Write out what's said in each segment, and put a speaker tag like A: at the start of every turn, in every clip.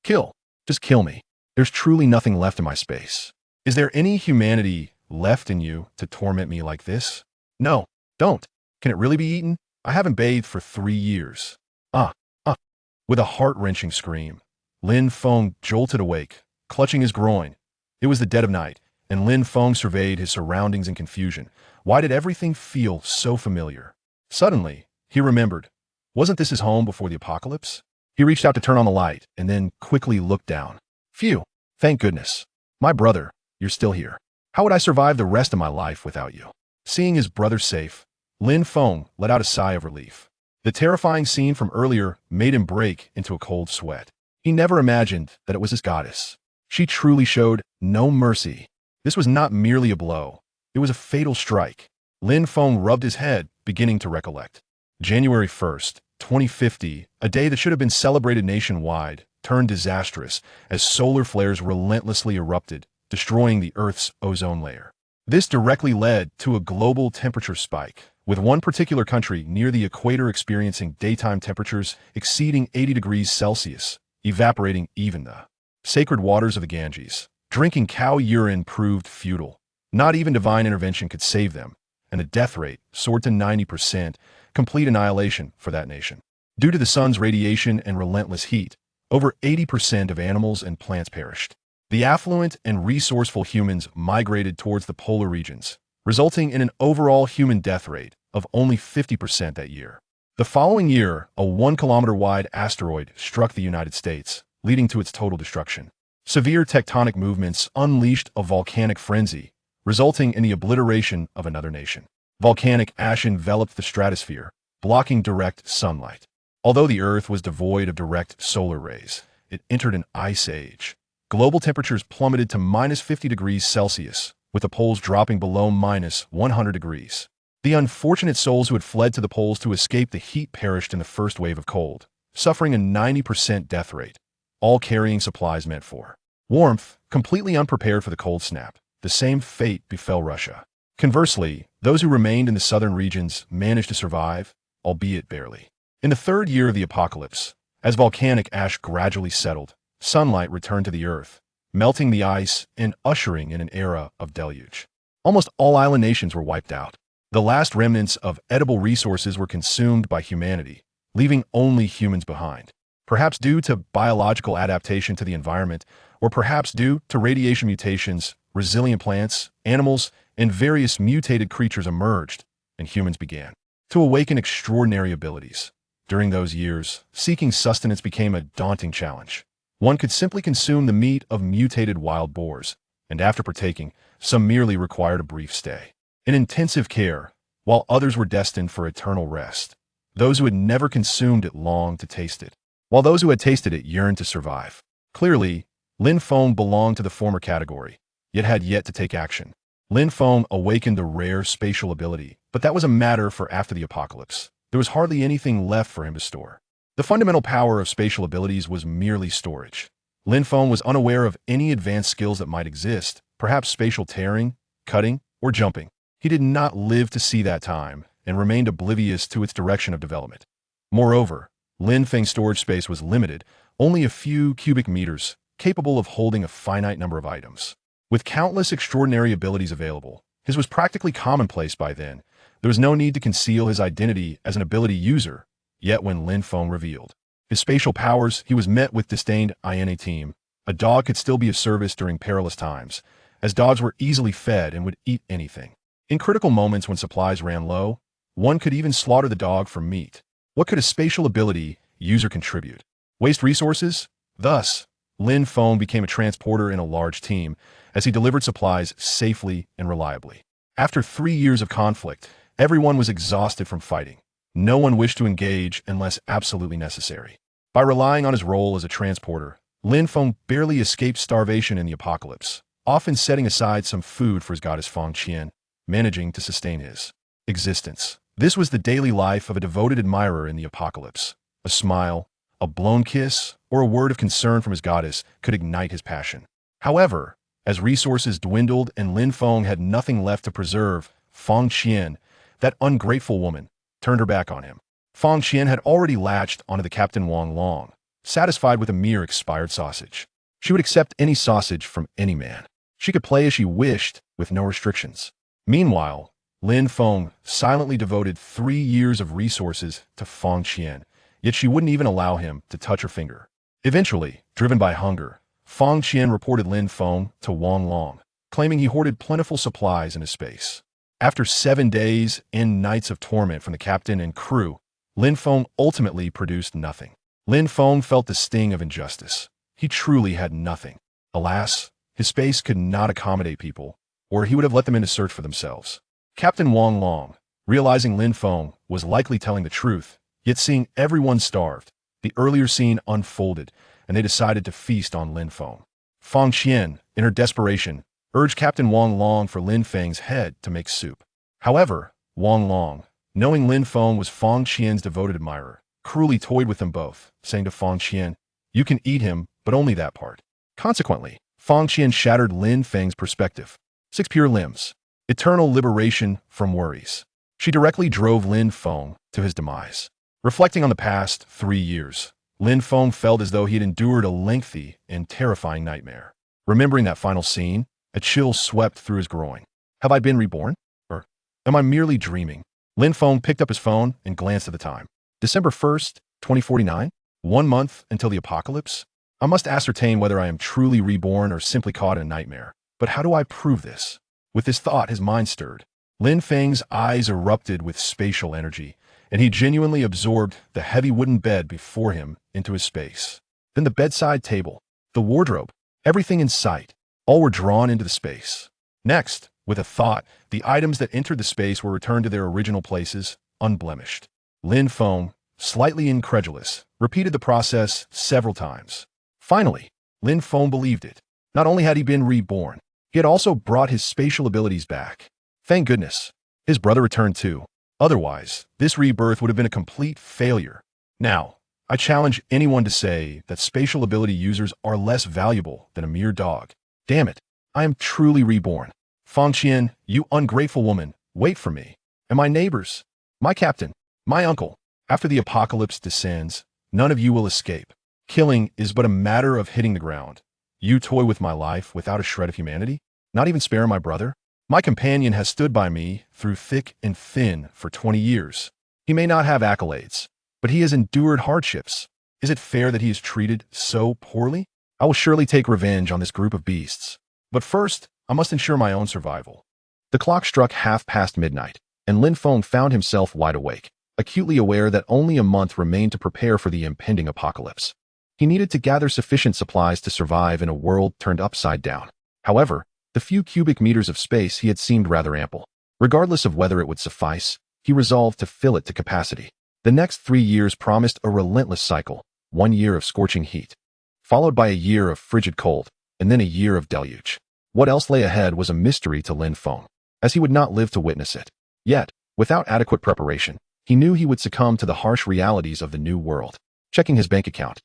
A: Kill. Just kill me. There's truly nothing left in my space. Is there any humanity left in you to torment me like this? No, don't. Can it really be eaten? I haven't bathed for 3 years. Ah, ah. With a heart-wrenching scream, Lin Feng jolted awake, clutching his groin. It was the dead of night, and Lin Feng surveyed his surroundings in confusion. Why did everything feel so familiar? Suddenly, he remembered. Wasn't this his home before the apocalypse? He reached out to turn on the light, and then quickly looked down. Phew, thank goodness. My brother, you're still here. How would I survive the rest of my life without you? Seeing his brother safe, Lin Feng let out a sigh of relief. The terrifying scene from earlier made him break into a cold sweat. He never imagined that it was his goddess. She truly showed no mercy. This was not merely a blow. It was a fatal strike. Lin Feng rubbed his head, beginning to recollect. January 1st, 2050, a day that should have been celebrated nationwide, turned disastrous as solar flares relentlessly erupted, destroying the Earth's ozone layer. This directly led to a global temperature spike, with one particular country near the equator experiencing daytime temperatures exceeding 80 degrees Celsius, evaporating even the sacred waters of the Ganges. Drinking cow urine proved futile. Not even divine intervention could save them, and the death rate soared to 90%, complete annihilation for that nation. Due to the sun's radiation and relentless heat, over 80% of animals and plants perished. The affluent and resourceful humans migrated towards the polar regions, resulting in an overall human death rate of only 50% that year. The following year, a 1-kilometer-wide asteroid struck the United States, leading to its total destruction. Severe tectonic movements unleashed a volcanic frenzy, resulting in the obliteration of another nation. Volcanic ash enveloped the stratosphere, blocking direct sunlight. Although the Earth was devoid of direct solar rays, it entered an ice age. Global temperatures plummeted to minus 50 degrees Celsius, with the poles dropping below minus 100 degrees. The unfortunate souls who had fled to the poles to escape the heat perished in the first wave of cold, suffering a 90% death rate, all carrying supplies meant for warmth. Completely unprepared for the cold snap, the same fate befell Russia. Conversely, those who remained in the southern regions managed to survive, albeit barely. In the third year of the apocalypse, as volcanic ash gradually settled, sunlight returned to the Earth, melting the ice and ushering in an era of deluge. Almost all island nations were wiped out. The last remnants of edible resources were consumed by humanity, leaving only humans behind. Perhaps due to biological adaptation to the environment, or perhaps due to radiation mutations, resilient plants, animals, and various mutated creatures emerged, and humans began to awaken extraordinary abilities. During those years, seeking sustenance became a daunting challenge. One could simply consume the meat of mutated wild boars, and after partaking, some merely required a brief stay in intensive care, while others were destined for eternal rest. Those who had never consumed it longed to taste it, while those who had tasted it yearned to survive. Clearly, Lin Feng belonged to the former category, yet had yet to take action. Lin Feng awakened the rare spatial ability, but that was a matter for after the apocalypse. There was hardly anything left for him to store. The fundamental power of spatial abilities was merely storage. Lin Feng was unaware of any advanced skills that might exist, perhaps spatial tearing, cutting, or jumping. He did not live to see that time, and remained oblivious to its direction of development. Moreover, Lin Feng's storage space was limited, only a few cubic meters, capable of holding a finite number of items. With countless extraordinary abilities available, his was practically commonplace by then. There was no need to conceal his identity as an ability user, yet when Lin Feng revealed his spatial powers, he was met with disdain. In a team, a dog could still be of service during perilous times, as dogs were easily fed and would eat anything. In critical moments when supplies ran low, one could even slaughter the dog for meat. What could a spatial ability user contribute? Waste resources? Thus, Lin Feng became a transporter in a large team, as he delivered supplies safely and reliably. After 3 years of conflict, everyone was exhausted from fighting. No one wished to engage unless absolutely necessary. By relying on his role as a transporter, Lin Feng barely escaped starvation in the apocalypse, often setting aside some food for his goddess Feng Qian, managing to sustain his existence. This was the daily life of a devoted admirer in the apocalypse. A smile, a blown kiss, or a word of concern from his goddess could ignite his passion. However, as resources dwindled and Lin Feng had nothing left to preserve, Feng Qian, that ungrateful woman, turned her back on him. Feng Qian had already latched onto the Captain Wang long satisfied with a mere expired sausage. She would accept any sausage from any man. She could play as she wished with no restrictions. Meanwhile, Lin Feng silently devoted 3 years of resources to Feng Qian, yet she wouldn't even allow him to touch her finger. Eventually, driven by hunger, Feng Qian reported Lin Feng to Wang Long, claiming he hoarded plentiful supplies in his space. After 7 days and nights of torment from the captain and crew, Lin Feng ultimately produced nothing. Lin Feng felt the sting of injustice. He truly had nothing. Alas, his space could not accommodate people, or he would have let them in to search for themselves. Captain Wang Long, realizing Lin Feng was likely telling the truth, yet seeing everyone starved, the earlier scene unfolded, and they decided to feast on Lin Feng. Feng Qian, in her desperation, urged Captain Wang Long for Lin Feng's head to make soup. However, Wang Long, knowing Lin Feng was Feng Qian's devoted admirer, cruelly toyed with them both, saying to Feng Qian, "You can eat him, but only that part." Consequently, Feng Qian shattered Lin Feng's perspective. 6 pure limbs. Eternal liberation from worries. She directly drove Lin Feng to his demise. Reflecting on the past 3 years, Lin Feng felt as though he had endured a lengthy and terrifying nightmare. Remembering that final scene, a chill swept through his groin. Have I been reborn? Or am I merely dreaming? Lin Feng picked up his phone and glanced at the time. December 1st, 2049? 1 month until the apocalypse? I must ascertain whether I am truly reborn or simply caught in a nightmare. But how do I prove this? With this thought, his mind stirred. Lin Feng's eyes erupted with spatial energy, and he genuinely absorbed the heavy wooden bed before him into his space. Then the bedside table, the wardrobe, everything in sight, all were drawn into the space. Next, with a thought, the items that entered the space were returned to their original places, unblemished. Lin Feng, slightly incredulous, repeated the process several times. Finally, Lin Feng believed it. Not only had he been reborn, he had also brought his spatial abilities back. Thank goodness. His brother returned too. Otherwise, this rebirth would have been a complete failure. Now, I challenge anyone to say that spatial ability users are less valuable than a mere dog. Damn it, I am truly reborn. Feng Qian, you ungrateful woman, wait for me. And my neighbors, my captain, my uncle. After the apocalypse descends, none of you will escape. Killing is but a matter of hitting the ground. You toy with my life without a shred of humanity? Not even spare my brother? My companion has stood by me through thick and thin for 20 years. He may not have accolades, but he has endured hardships. Is it fair that he is treated so poorly? I will surely take revenge on this group of beasts. But first, I must ensure my own survival. The clock struck midnight, and Lin Feng found himself wide awake, acutely aware that only a month remained to prepare for the impending apocalypse. He needed to gather sufficient supplies to survive in a world turned upside down. However, the few cubic meters of space he had seemed rather ample. Regardless of whether it would suffice, he resolved to fill it to capacity. The next 3 years promised a relentless cycle, 1 year of scorching heat, followed by a year of frigid cold, and then a year of deluge. What else lay ahead was a mystery to Lin Feng, as he would not live to witness it. Yet, without adequate preparation, he knew he would succumb to the harsh realities of the new world. Checking his bank account,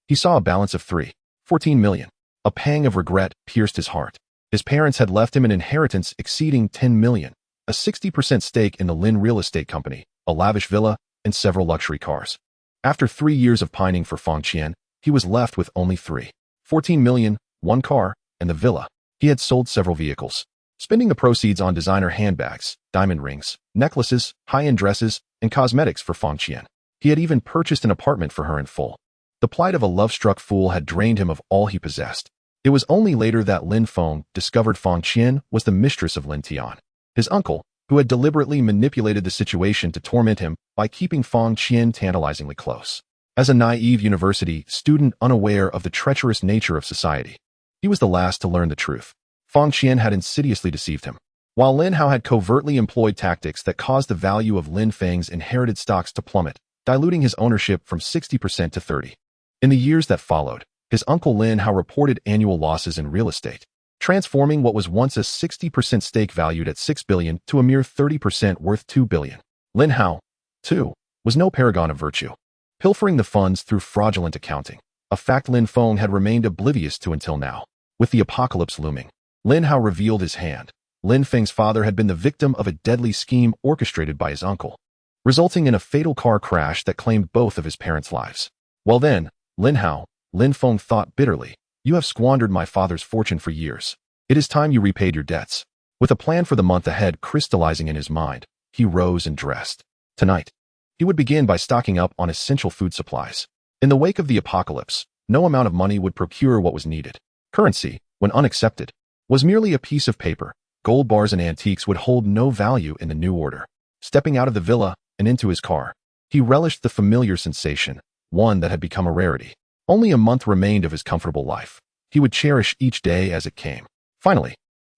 A: he saw a balance of 14 million. A pang of regret pierced his heart. His parents had left him an inheritance exceeding 10 million, a 60% stake in the Lin Real Estate Company, a lavish villa, and several luxury cars. After 3 years of pining for Feng Qian, he was left with only 14 million, 1 car, and the villa. He had sold several vehicles, spending the proceeds on designer handbags, diamond rings, necklaces, high-end dresses, and cosmetics for Feng Qian. He had even purchased an apartment for her in full. The plight of a love-struck fool had drained him of all he possessed. It was only later that Lin Feng discovered Feng Qian was the mistress of Lin Tian, his uncle, who had deliberately manipulated the situation to torment him by keeping Feng Qian tantalizingly close. As a naive university student unaware of the treacherous nature of society, he was the last to learn the truth. Feng Qian had insidiously deceived him, while Lin Hao had covertly employed tactics that caused the value of Lin Feng's inherited stocks to plummet, diluting his ownership from 60% to 30%. In the years that followed, his uncle Lin Hao reported annual losses in real estate, transforming what was once a 60% stake valued at 6 billion to a mere 30% worth 2 billion. Lin Hao, too, was no paragon of virtue, pilfering the funds through fraudulent accounting, a fact Lin Feng had remained oblivious to until now. With the apocalypse looming, Lin Hao revealed his hand. Lin Feng's father had been the victim of a deadly scheme orchestrated by his uncle, resulting in a fatal car crash that claimed both of his parents' lives. Well then, Lin Hao, Lin Feng thought bitterly. You have squandered my father's fortune for years. It is time you repaid your debts. With a plan for the month ahead crystallizing in his mind, he rose and dressed. Tonight, he would begin by stocking up on essential food supplies. In the wake of the apocalypse, no amount of money would procure what was needed. Currency, when unaccepted, was merely a piece of paper. Gold bars and antiques would hold no value in the new order. Stepping out of the villa and into his car, he relished the familiar sensation, one that had become a rarity. Only a month remained of his comfortable life. He would cherish each day as it came. Finally,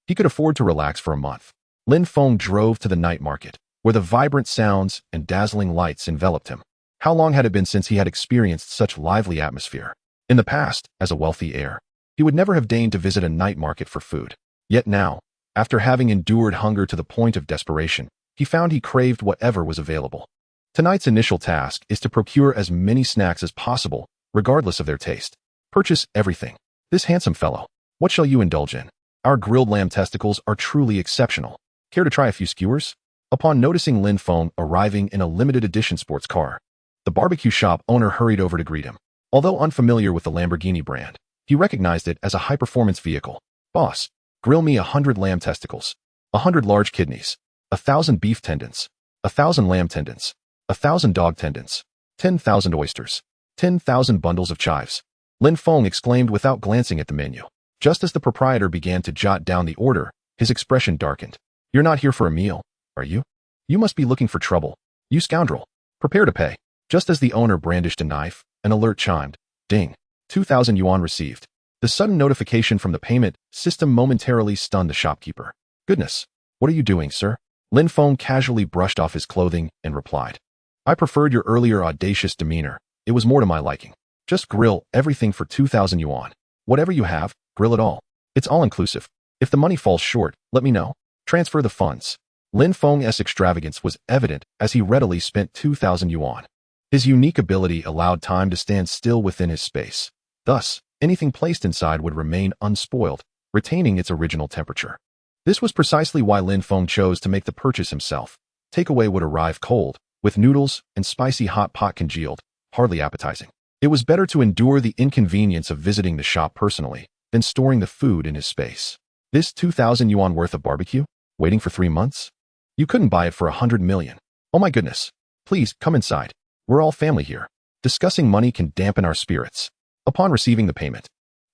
A: he could afford to relax for a month. Lin Feng drove to the night market, where the vibrant sounds and dazzling lights enveloped him. How long had it been since he had experienced such lively atmosphere? In the past, as a wealthy heir, he would never have deigned to visit a night market for food. Yet now, after having endured hunger to the point of desperation, he found he craved whatever was available. Tonight's initial task is to procure as many snacks as possible, regardless of their taste. Purchase everything. This handsome fellow, what shall you indulge in? Our grilled lamb testicles are truly exceptional. Care to try a few skewers? Upon noticing Lin Feng arriving in a limited edition sports car, the barbecue shop owner hurried over to greet him. Although unfamiliar with the Lamborghini brand, he recognized it as a high-performance vehicle. Boss, grill me 100 lamb testicles, 100 large kidneys, 1,000 beef tendons, 1,000 lamb tendons, 1,000 dog tendons, 10,000 oysters, 10,000 bundles of chives. Lin Feng exclaimed without glancing at the menu. Just as the proprietor began to jot down the order, his expression darkened. You're not here for a meal, are you? You must be looking for trouble. You scoundrel. Prepare to pay. Just as the owner brandished a knife, an alert chimed. Ding. 2,000 yuan received. The sudden notification from the payment system momentarily stunned the shopkeeper. Goodness, what are you doing, sir? Lin Feng casually brushed off his clothing and replied. I preferred your earlier audacious demeanor. It was more to my liking. Just grill everything for 2,000 yuan. Whatever you have, grill it all. It's all-inclusive. If the money falls short, let me know. Transfer the funds. Lin Feng's extravagance was evident as he readily spent 2,000 yuan. His unique ability allowed time to stand still within his space. Thus, anything placed inside would remain unspoiled, retaining its original temperature. This was precisely why Lin Feng chose to make the purchase himself. Takeaway would arrive cold, with noodles and spicy hot pot congealed, hardly appetizing. It was better to endure the inconvenience of visiting the shop personally than storing the food in his space. This 2,000 yuan worth of barbecue? Waiting for 3 months? You couldn't buy it for 100 million. Oh my goodness. Please, come inside. We're all family here. Discussing money can dampen our spirits. Upon receiving the payment,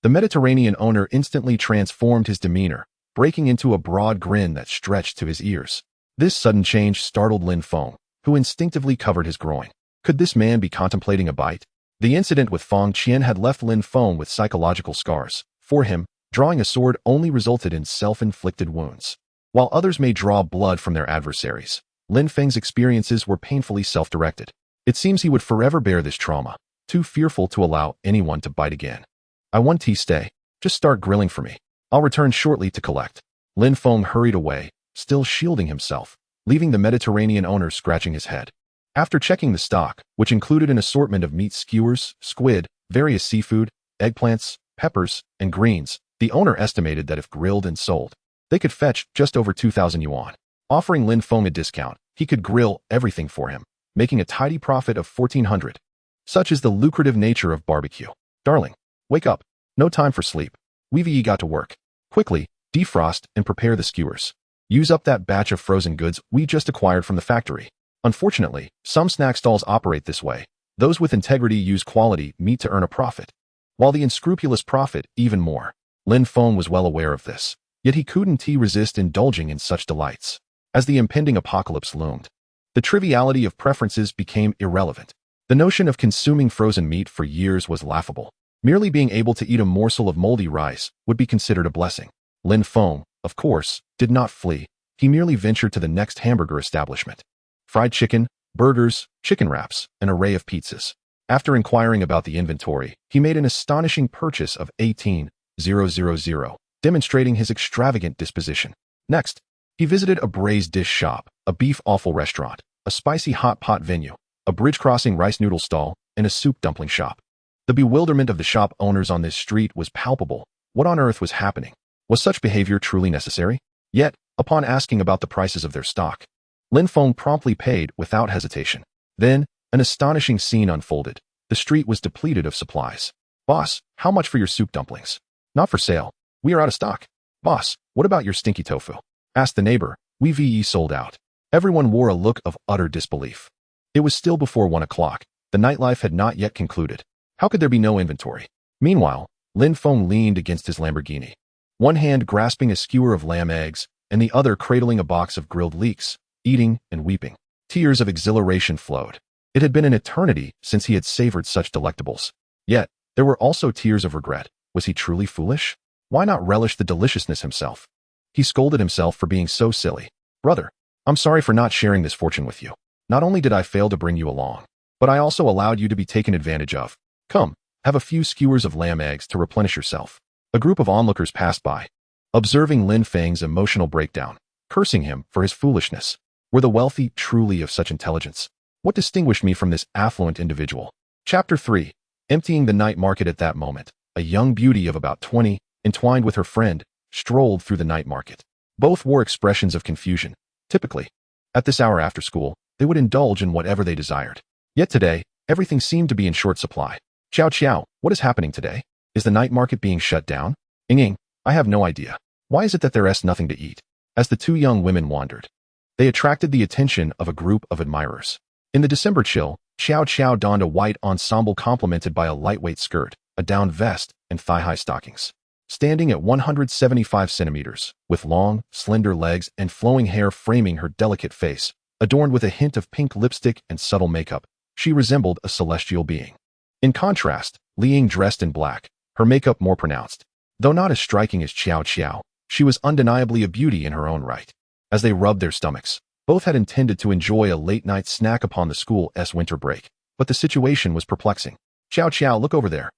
A: the Mediterranean owner instantly transformed his demeanor, breaking into a broad grin that stretched to his ears. This sudden change startled Lin Feng, who instinctively covered his groin. Could this man be contemplating a bite? The incident with Feng Qian had left Lin Feng with psychological scars. For him, drawing a sword only resulted in self-inflicted wounds. While others may draw blood from their adversaries, Lin Feng's experiences were painfully self-directed. It seems he would forever bear this trauma, too fearful to allow anyone to bite again. I want tea stay. Just start grilling for me. I'll return shortly to collect. Lin Feng hurried away, still shielding himself, leaving the Mediterranean owner scratching his head. After checking the stock, which included an assortment of meat skewers, squid, various seafood, eggplants, peppers, and greens, the owner estimated that if grilled and sold, they could fetch just over 2,000 yuan. Offering Lin Feng a discount, he could grill everything for him, making a tidy profit of 1,400. Such is the lucrative nature of barbecue. Darling, wake up. No time for sleep. We've got to work. Quickly, defrost and prepare the skewers. Use up that batch of frozen goods we just acquired from the factory. Unfortunately, some snack stalls operate this way. Those with integrity use quality meat to earn a profit, while the unscrupulous profit even more. Lin Feng was well aware of this, yet he couldn't resist indulging in such delights. As the impending apocalypse loomed, the triviality of preferences became irrelevant. The notion of consuming frozen meat for years was laughable. Merely being able to eat a morsel of moldy rice would be considered a blessing. Lin Feng, of course, did not flee. He merely ventured to the next hamburger establishment. Fried chicken, burgers, chicken wraps, an array of pizzas. After inquiring about the inventory, he made an astonishing purchase of 18,000, demonstrating his extravagant disposition. Next, he visited a braised dish shop, a beef offal restaurant, a spicy hot pot venue, a bridge-crossing rice noodle stall, and a soup dumpling shop. The bewilderment of the shop owners on this street was palpable. What on earth was happening? Was such behavior truly necessary? Yet, upon asking about the prices of their stock, Lin Feng promptly paid without hesitation. Then, an astonishing scene unfolded. The street was depleted of supplies. Boss, how much for your soup dumplings? Not for sale. We are out of stock. Boss, what about your stinky tofu? Asked the neighbor. We sold out. Everyone wore a look of utter disbelief. It was still before 1 o'clock. The nightlife had not yet concluded. How could there be no inventory? Meanwhile, Lin Feng leaned against his Lamborghini, one hand grasping a skewer of lamb eggs and the other cradling a box of grilled leeks, eating and weeping. Tears of exhilaration flowed. It had been an eternity since he had savored such delectables. Yet, there were also tears of regret. Was he truly foolish? Why not relish the deliciousness himself? He scolded himself for being so silly. Brother, I'm sorry for not sharing this fortune with you. Not only did I fail to bring you along, but I also allowed you to be taken advantage of. Come, have a few skewers of lamb eggs to replenish yourself. A group of onlookers passed by, observing Lin Feng's emotional breakdown, cursing him for his foolishness. Were the wealthy truly of such intelligence? What distinguished me from this affluent individual? Chapter 3. Emptying the night market. At that moment, a young beauty of about 20, entwined with her friend, strolled through the night market. Both wore expressions of confusion. Typically, at this hour after school, they would indulge in whatever they desired. Yet today, everything seemed to be in short supply. Chow, what is happening today? Is the night market being shut down? Ying, I have no idea. Why is it that there's nothing to eat? As the two young women wandered, they attracted the attention of a group of admirers. In the December chill, Chow donned a white ensemble complemented by a lightweight skirt, a down vest, and thigh-high stockings. Standing at 175 centimeters, with long, slender legs and flowing hair framing her delicate face, adorned with a hint of pink lipstick and subtle makeup, she resembled a celestial being. In contrast, Ying dressed in black, her makeup more pronounced. Though not as striking as Chow, she was undeniably a beauty in her own right. As they rubbed their stomachs, both had intended to enjoy a late-night snack upon the school's winter break, but the situation was perplexing. Chow, look over there.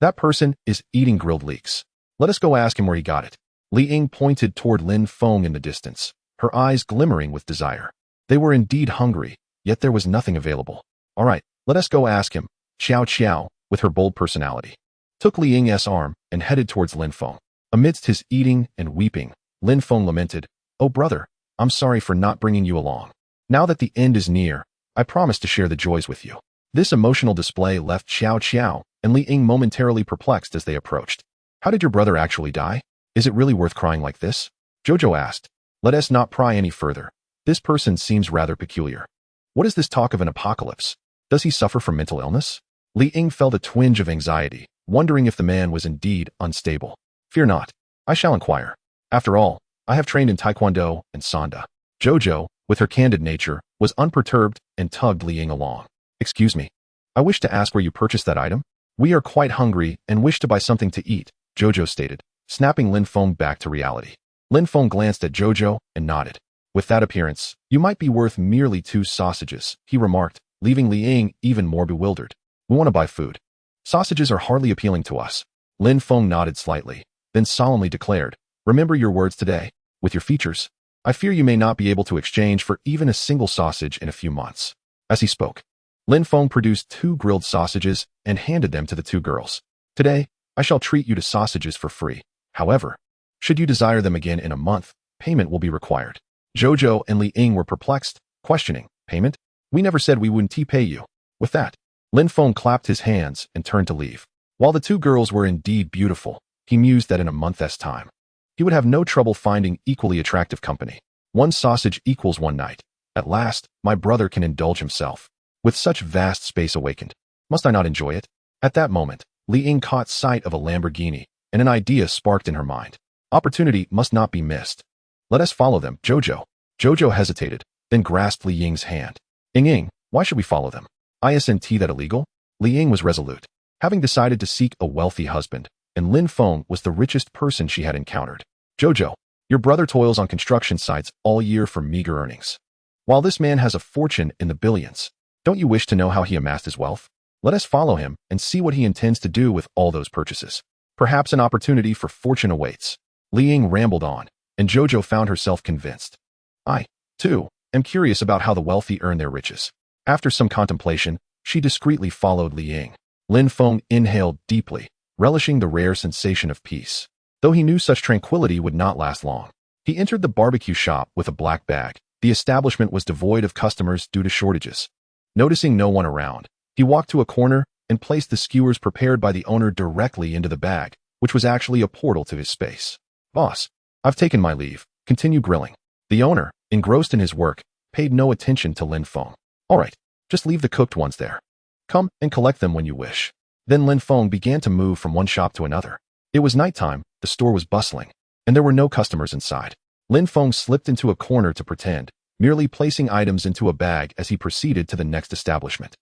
A: That person is eating grilled leeks. Let us go ask him where he got it. Ying pointed toward Lin Feng in the distance, her eyes glimmering with desire. They were indeed hungry, yet there was nothing available. All right, let us go ask him. Chow, with her bold personality, took Ying's arm and headed towards Lin Feng. Amidst his eating and weeping, Lin Feng lamented, "Oh brother, I'm sorry for not bringing you along. Now that the end is near, I promise to share the joys with you." This emotional display left Chow and Ying momentarily perplexed as they approached. "How did your brother actually die? Is it really worth crying like this?" Jojo asked. "Let us not pry any further. This person seems rather peculiar. What is this talk of an apocalypse? Does he suffer from mental illness?" Ying felt a twinge of anxiety, wondering if the man was indeed unstable. "Fear not. I shall inquire. After all, I have trained in Taekwondo and Sanda." Jojo, with her candid nature, was unperturbed and tugged Ying along. "Excuse me. I wish to ask where you purchased that item. We are quite hungry and wish to buy something to eat," Jojo stated, snapping Lin Feng back to reality. Lin Feng glanced at Jojo and nodded. "With that appearance, you might be worth merely 2 sausages, he remarked, leaving Ying even more bewildered. "We want to buy food. Sausages are hardly appealing to us." Lin Feng nodded slightly, then solemnly declared, "Remember your words today. With your features, I fear you may not be able to exchange for even a single sausage in a few months." As he spoke, Lin Feng produced 2 grilled sausages and handed them to the 2 girls. "Today, I shall treat you to sausages for free. However, should you desire them again in a month, payment will be required." Jojo and Ying were perplexed, questioning, "Payment? We never said we wouldn't pay you." With that, Lin Feng clapped his hands and turned to leave. While the 2 girls were indeed beautiful, he mused that in a month's time, he would have no trouble finding equally attractive company. 1 sausage equals 1 night. At last, my brother can indulge himself. With such vast space awakened, must I not enjoy it? At that moment, Ying caught sight of a Lamborghini, and an idea sparked in her mind. Opportunity must not be missed. "Let us follow them, Jojo." Jojo hesitated, then grasped Ying's hand. Ying, why should we follow them? Isn't that illegal?" Ying was resolute, having decided to seek a wealthy husband, and Lin Feng was the richest person she had encountered. "Jojo, your brother toils on construction sites all year for meager earnings. While this man has a fortune in the billions, don't you wish to know how he amassed his wealth? Let us follow him and see what he intends to do with all those purchases. Perhaps an opportunity for fortune awaits." Ying rambled on, and Jojo found herself convinced. "I, too, am curious about how the wealthy earn their riches." After some contemplation, she discreetly followed Ying. Lin Feng inhaled deeply, relishing the rare sensation of peace. Though he knew such tranquility would not last long. He entered the barbecue shop with a black bag. The establishment was devoid of customers due to shortages. Noticing no one around, he walked to a corner and placed the skewers prepared by the owner directly into the bag, which was actually a portal to his space. "Boss, I've taken my leave. Continue grilling." The owner, engrossed in his work, paid no attention to Lin Feng. "All right, just leave the cooked ones there. Come and collect them when you wish." Then Lin Feng began to move from one shop to another. It was nighttime, the store was bustling, and there were no customers inside. Lin Feng slipped into a corner to pretend, merely placing items into a bag as he proceeded to the next establishment.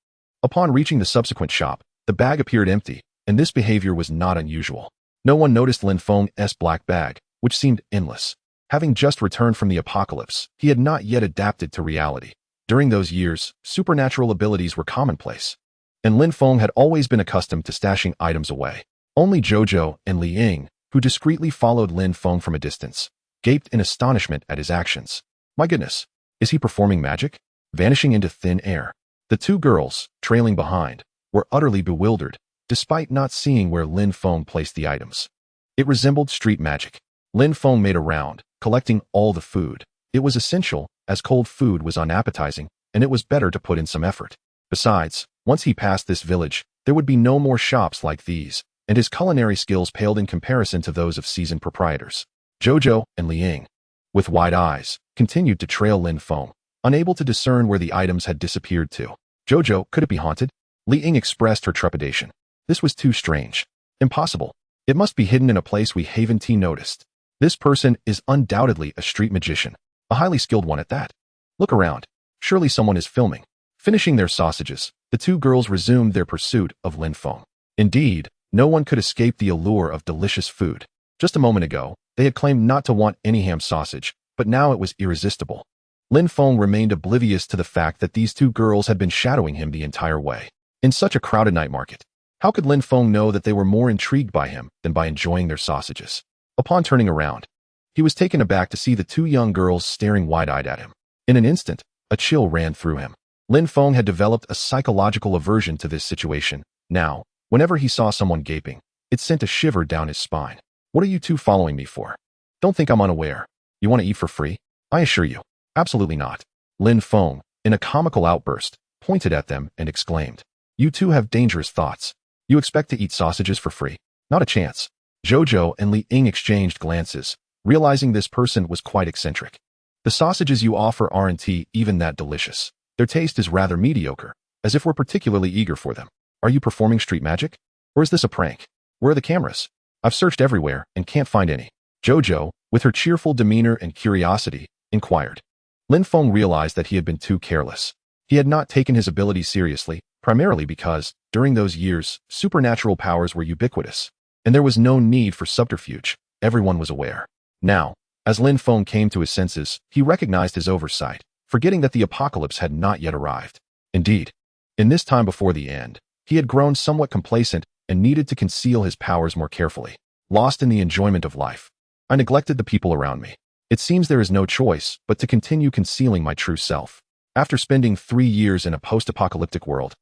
A: Upon reaching the subsequent shop, the bag appeared empty, and this behavior was not unusual. No one noticed Lin Feng's black bag, which seemed endless. Having just returned from the apocalypse, he had not yet adapted to reality. During those years, supernatural abilities were commonplace, and Lin Feng had always been accustomed to stashing items away. Only Jojo and Li Ying, who discreetly followed Lin Feng from a distance, gaped in astonishment at his actions. My goodness, is he performing magic? Vanishing into thin air. The two girls, trailing behind, were utterly bewildered, despite not seeing where Lin Feng placed the items. It resembled street magic. Lin Feng made a round, collecting all the food. It was essential, as cold food was unappetizing, and it was better to put in some effort. Besides, once he passed this village, there would be no more shops like these, and his culinary skills paled in comparison to those of seasoned proprietors. Jojo and Li Ying, with wide eyes, continued to trail Lin Feng, unable to discern where the items had disappeared to. "Jojo, could it be haunted?" Li Ying expressed her trepidation. This was too strange. "Impossible. It must be hidden in a place we haven't noticed. This person is undoubtedly a street magician, a highly skilled one at that. Look around. Surely someone is filming." Finishing their sausages, the two girls resumed their pursuit of Lin Feng. Indeed, no one could escape the allure of delicious food. Just a moment ago, they had claimed not to want any ham sausage, but now it was irresistible. Lin Feng remained oblivious to the fact that these two girls had been shadowing him the entire way. In such a crowded night market, how could Lin Feng know that they were more intrigued by him than by enjoying their sausages? Upon turning around, he was taken aback to see the two young girls staring wide-eyed at him. In an instant, a chill ran through him. Lin Feng had developed a psychological aversion to this situation. Now, whenever he saw someone gaping, it sent a shiver down his spine. "What are you two following me for? Don't think I'm unaware. You want to eat for free? I assure you, absolutely not." Lin Feng, in a comical outburst, pointed at them and exclaimed, "You two have dangerous thoughts. You expect to eat sausages for free? Not a chance." Jojo and Li Ying exchanged glances, realizing this person was quite eccentric. "The sausages you offer aren't even that delicious. Their taste is rather mediocre, as if we're particularly eager for them. Are you performing street magic? Or is this a prank? Where are the cameras? I've searched everywhere and can't find any." Jojo, with her cheerful demeanor and curiosity, inquired. Lin Feng realized that he had been too careless. He had not taken his abilities seriously, primarily because, during those years, supernatural powers were ubiquitous, and there was no need for subterfuge. Everyone was aware. Now, as Lin Feng came to his senses, he recognized his oversight, forgetting that the apocalypse had not yet arrived. Indeed, in this time before the end, he had grown somewhat complacent and needed to conceal his powers more carefully. Lost in the enjoyment of life, I neglected the people around me. It seems there is no choice but to continue concealing my true self. After spending 3 years in a post-apocalyptic world,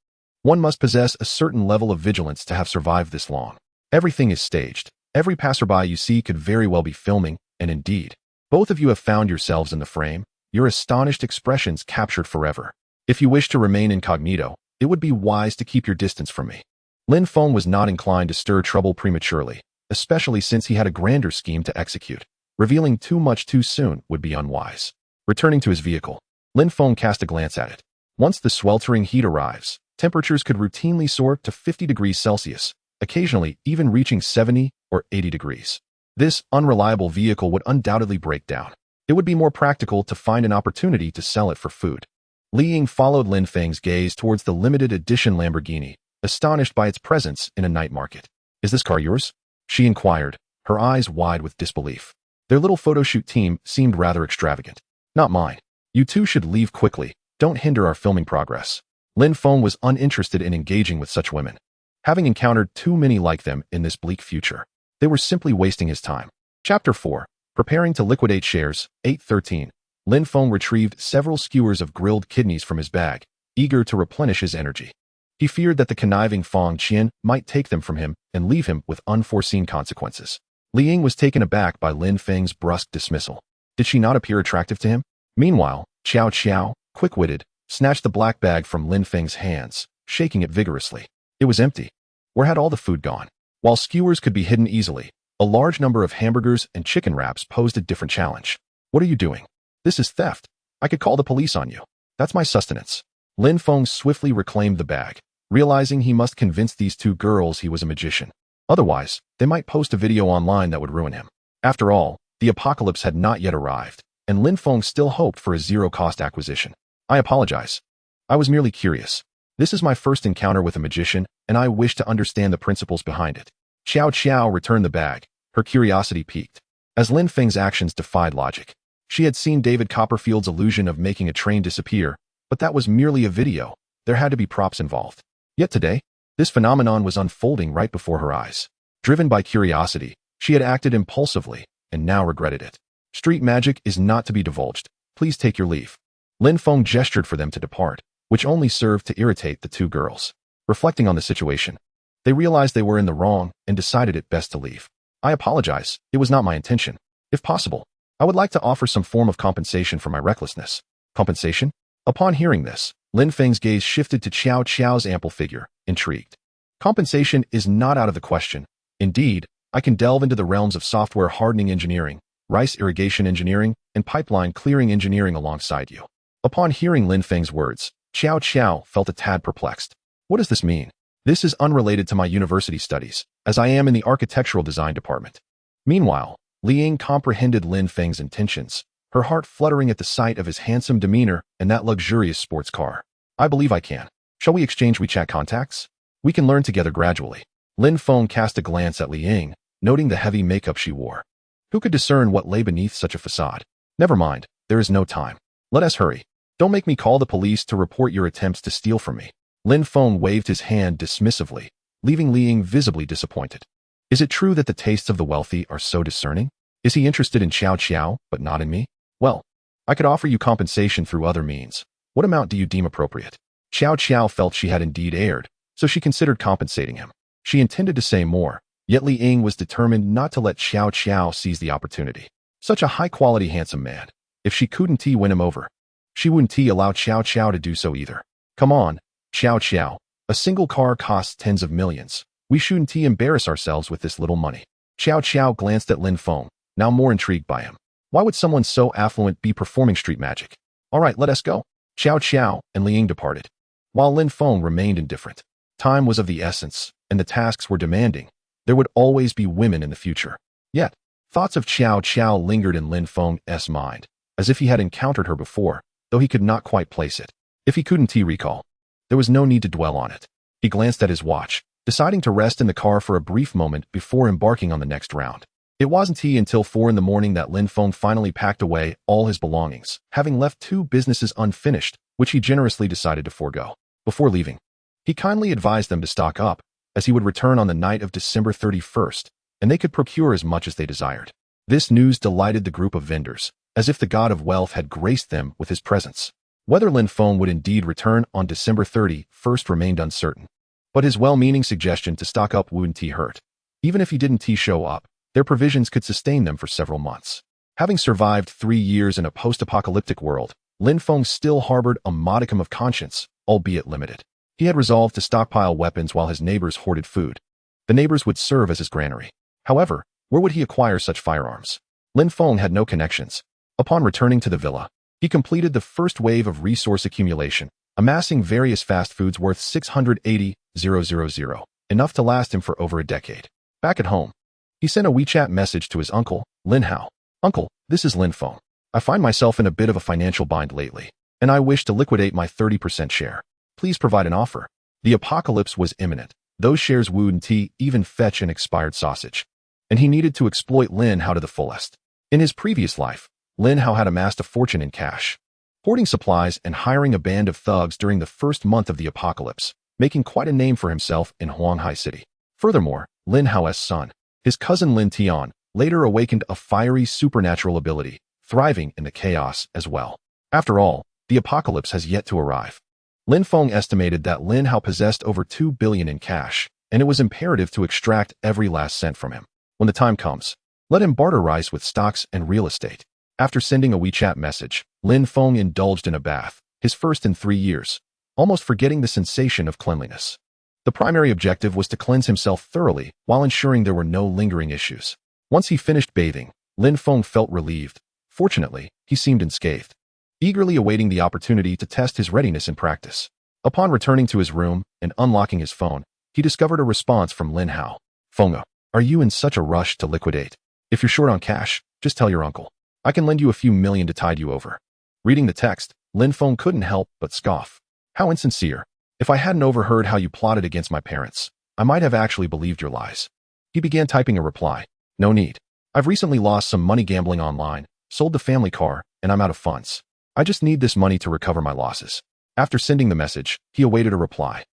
A: one must possess a certain level of vigilance to have survived this long. Everything is staged. Every passerby you see could very well be filming, and indeed, both of you have found yourselves in the frame, your astonished expressions captured forever. If you wish to remain incognito, it would be wise to keep your distance from me." Lin Feng was not inclined to stir trouble prematurely, especially since he had a grander scheme to execute. Revealing too much too soon would be unwise. Returning to his vehicle, Lin Feng cast a glance at it. Once the sweltering heat arrives, temperatures could routinely soar to 50 degrees Celsius, occasionally even reaching 70 or 80 degrees. This unreliable vehicle would undoubtedly break down. It would be more practical to find an opportunity to sell it for food. Li Ying followed Lin Feng's gaze towards the limited edition Lamborghini, astonished by its presence in a night market. "Is this car yours?" she inquired, her eyes wide with disbelief. Their little photo shoot team seemed rather extravagant. "Not mine. You two should leave quickly. Don't hinder our filming progress." Lin Feng was uninterested in engaging with such women. Having encountered too many like them in this bleak future, they were simply wasting his time. Chapter 4. Preparing to liquidate shares, 8:13. Lin Feng retrieved several skewers of grilled kidneys from his bag, eager to replenish his energy. He feared that the conniving Feng Qian might take them from him and leave him with unforeseen consequences. Li Ying was taken aback by Lin Feng's brusque dismissal. Did she not appear attractive to him? Meanwhile, Qiao Qiao, quick-witted, snatched the black bag from Lin Feng's hands, shaking it vigorously. It was empty. Where had all the food gone? While skewers could be hidden easily, a large number of hamburgers and chicken wraps posed a different challenge. What are you doing? This is theft. I could call the police on you. That's my sustenance. Lin Feng swiftly reclaimed the bag, realizing he must convince these two girls he was a magician. Otherwise, they might post a video online that would ruin him. After all, the apocalypse had not yet arrived, and Lin Feng still hoped for a zero-cost acquisition. I apologize. I was merely curious. This is my first encounter with a magician, and I wish to understand the principles behind it. Xiao Xiao returned the bag, her curiosity piqued. As Lin Feng's actions defied logic. She had seen David Copperfield's illusion of making a train disappear, but that was merely a video. There had to be props involved. Yet today, this phenomenon was unfolding right before her eyes. Driven by curiosity, she had acted impulsively, and now regretted it. Street magic is not to be divulged. Please take your leave. Lin Feng gestured for them to depart, which only served to irritate the two girls. Reflecting on the situation, they realized they were in the wrong and decided it best to leave. I apologize. It was not my intention. If possible, I would like to offer some form of compensation for my recklessness. Compensation? Upon hearing this, Lin Feng's gaze shifted to Xiao Xiao's ample figure, intrigued. Compensation is not out of the question. Indeed, I can delve into the realms of software hardening engineering, rice irrigation engineering, and pipeline clearing engineering alongside you. Upon hearing Lin Feng's words, Xiao Xiao felt a tad perplexed. What does this mean? This is unrelated to my university studies, as I am in the architectural design department. Meanwhile, Li Ying comprehended Lin Feng's intentions, her heart fluttering at the sight of his handsome demeanor and that luxurious sports car. I believe I can. Shall we exchange WeChat contacts? We can learn together gradually. Lin Feng cast a glance at Li Ying, noting the heavy makeup she wore. Who could discern what lay beneath such a facade? Never mind, there is no time. Let us hurry. Don't make me call the police to report your attempts to steal from me. Lin Feng waved his hand dismissively, leaving Li Ying visibly disappointed. Is it true that the tastes of the wealthy are so discerning? Is he interested in Xiao Xiao, but not in me? Well, I could offer you compensation through other means. What amount do you deem appropriate? Xiao Xiao felt she had indeed erred, so she considered compensating him. She intended to say more, yet Li Ying was determined not to let Xiao Xiao seize the opportunity. Such a high-quality handsome man. If she couldn't win him over, she wouldn't allow Xiao Xiao to do so either. Come on, Xiao Xiao. A single car costs tens of millions. We shouldn't embarrass ourselves with this little money. Xiao Xiao glanced at Lin Feng, now more intrigued by him. Why would someone so affluent be performing street magic? All right, let us go. Xiao Xiao and Li Ying departed, while Lin Feng remained indifferent. Time was of the essence, and the tasks were demanding. There would always be women in the future. Yet, thoughts of Xiao Xiao lingered in Lin Feng's mind, as if he had encountered her before, though he could not quite place it. If he couldn't recall, there was no need to dwell on it. He glanced at his watch, deciding to rest in the car for a brief moment before embarking on the next round. It wasn't until 4 a.m. that Lin Feng finally packed away all his belongings, having left 2 businesses unfinished, which he generously decided to forego. Before leaving, he kindly advised them to stock up, as he would return on the night of December 31st, and they could procure as much as they desired. This news delighted the group of vendors, as if the god of wealth had graced them with his presence. Whether Lin Feng would indeed return on December 31st remained uncertain, but his well-meaning suggestion to stock up wouldn't hurt. Even if he didn't show up, their provisions could sustain them for several months. Having survived 3 years in a post-apocalyptic world, Lin Feng still harbored a modicum of conscience, albeit limited. He had resolved to stockpile weapons while his neighbors hoarded food. The neighbors would serve as his granary. However, where would he acquire such firearms? Lin Feng had no connections. Upon returning to the villa, he completed the first wave of resource accumulation, amassing various fast foods worth 680,000, enough to last him for over a decade. Back at home, he sent a WeChat message to his uncle, Lin Hao. Uncle, this is Lin Feng. I find myself in a bit of a financial bind lately, and I wish to liquidate my 30% share. Please provide an offer. The apocalypse was imminent. Those shares wouldn't even fetch an expired sausage, and he needed to exploit Lin Hao to the fullest. In his previous life, Lin Hao had amassed a fortune in cash, hoarding supplies and hiring a band of thugs during the first month of the apocalypse, making quite a name for himself in Huanghai City. Furthermore, Lin Hao's son, his cousin Lin Tian, later awakened a fiery supernatural ability, thriving in the chaos as well. After all, the apocalypse has yet to arrive. Lin Feng estimated that Lin Hao possessed over 2 billion in cash, and it was imperative to extract every last cent from him. When the time comes, let him barter rice with stocks and real estate. After sending a WeChat message, Lin Feng indulged in a bath, his first in 3 years, almost forgetting the sensation of cleanliness. The primary objective was to cleanse himself thoroughly while ensuring there were no lingering issues. Once he finished bathing, Lin Feng felt relieved. Fortunately, he seemed unscathed, eagerly awaiting the opportunity to test his readiness in practice. Upon returning to his room and unlocking his phone, he discovered a response from Lin Hao. Feng, are you in such a rush to liquidate? If you're short on cash, just tell your uncle. I can lend you a few million to tide you over. Reading the text, Lin Feng couldn't help but scoff. How insincere. If I hadn't overheard how you plotted against my parents, I might have actually believed your lies. He began typing a reply. No need. I've recently lost some money gambling online, sold the family car, and I'm out of funds. I just need this money to recover my losses. After sending the message, he awaited a reply.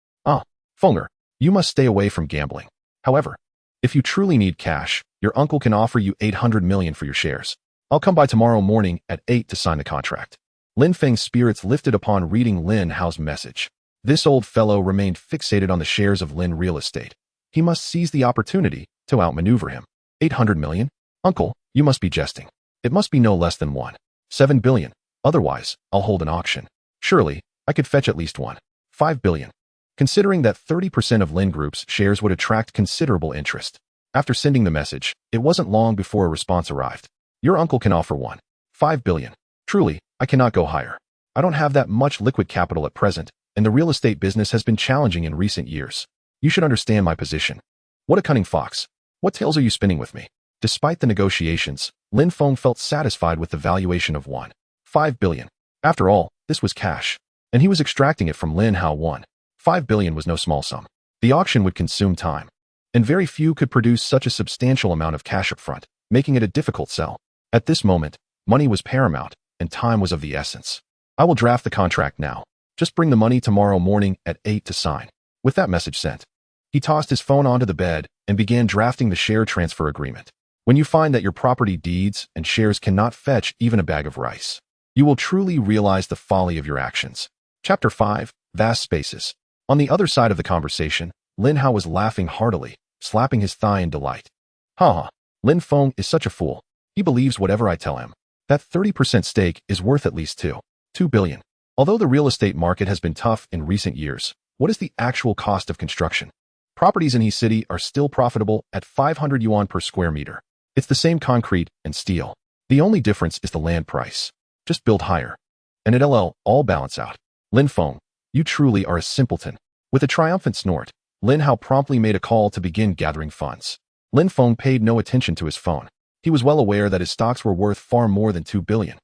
A: Fenger, you must stay away from gambling. However, if you truly need cash, your uncle can offer you 800 million for your shares. I'll come by tomorrow morning at 8 to sign the contract. Lin Feng's spirits lifted upon reading Lin Hao's message. This old fellow remained fixated on the shares of Lin Real Estate. He must seize the opportunity to outmaneuver him. 800 million? Uncle, you must be jesting. It must be no less than 1.7 billion. Otherwise, I'll hold an auction. Surely, I could fetch at least 1.5 billion. Considering that 30% of Lin Group's shares would attract considerable interest. After sending the message, it wasn't long before a response arrived. Your uncle can offer 1.5 billion. Truly, I cannot go higher. I don't have that much liquid capital at present, and the real estate business has been challenging in recent years. You should understand my position. What a cunning fox. What tales are you spinning with me? Despite the negotiations, Lin Feng felt satisfied with the valuation of 1.5 billion. After all, this was cash, and he was extracting it from Lin Hao. 1.5 billion was no small sum. The auction would consume time, and very few could produce such a substantial amount of cash up front, making it a difficult sell. At this moment, money was paramount, and time was of the essence. I will draft the contract now. Just bring the money tomorrow morning at 8 to sign. With that message sent, he tossed his phone onto the bed and began drafting the share transfer agreement. When you find that your property deeds and shares cannot fetch even a bag of rice, you will truly realize the folly of your actions. Chapter 5, Vast Spaces. On the other side of the conversation, Lin Hao was laughing heartily, slapping his thigh in delight. Lin Feng is such a fool. He believes whatever I tell him. That 30% stake is worth at least 2 billion. Although the real estate market has been tough in recent years, what is the actual cost of construction? Properties in He City are still profitable at 500 yuan per square meter. It's the same concrete and steel. The only difference is the land price. Just build higher, and it'll all balance out. Lin Feng, you truly are a simpleton. With a triumphant snort, Lin Hao promptly made a call to begin gathering funds. Lin Feng paid no attention to his phone. He was well aware that his stocks were worth far more than 2 billion.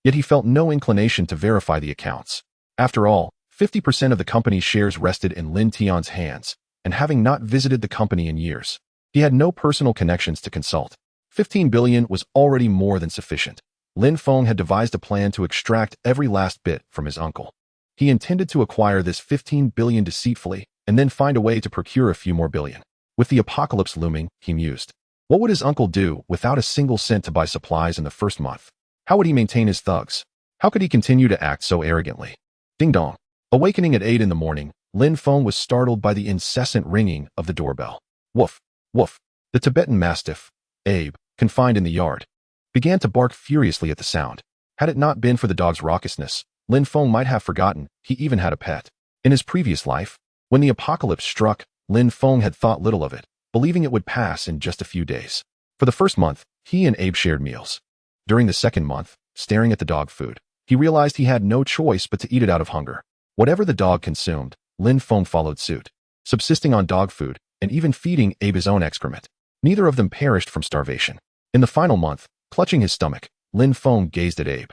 A: Yet he felt no inclination to verify the accounts. After all, 50% of the company's shares rested in Lin Tian's hands, and having not visited the company in years, he had no personal connections to consult. 15 billion was already more than sufficient. Lin Feng had devised a plan to extract every last bit from his uncle. He intended to acquire this 15 billion deceitfully, and then find a way to procure a few more billion. With the apocalypse looming, he mused. What would his uncle do without a single cent to buy supplies in the first month? How would he maintain his thugs? How could he continue to act so arrogantly? Ding dong. Awakening at 8 in the morning, Lin Feng was startled by the incessant ringing of the doorbell. Woof, woof. The Tibetan Mastiff, Abe, confined in the yard, began to bark furiously at the sound. Had it not been for the dog's raucousness, Lin Feng might have forgotten he even had a pet. In his previous life, when the apocalypse struck, Lin Feng had thought little of it, believing it would pass in just a few days. For the first month, he and Abe shared meals. During the second month, staring at the dog food, he realized he had no choice but to eat it out of hunger. Whatever the dog consumed, Lin Feng followed suit, subsisting on dog food and even feeding Abe his own excrement. Neither of them perished from starvation. In the final month, clutching his stomach, Lin Feng gazed at Abe,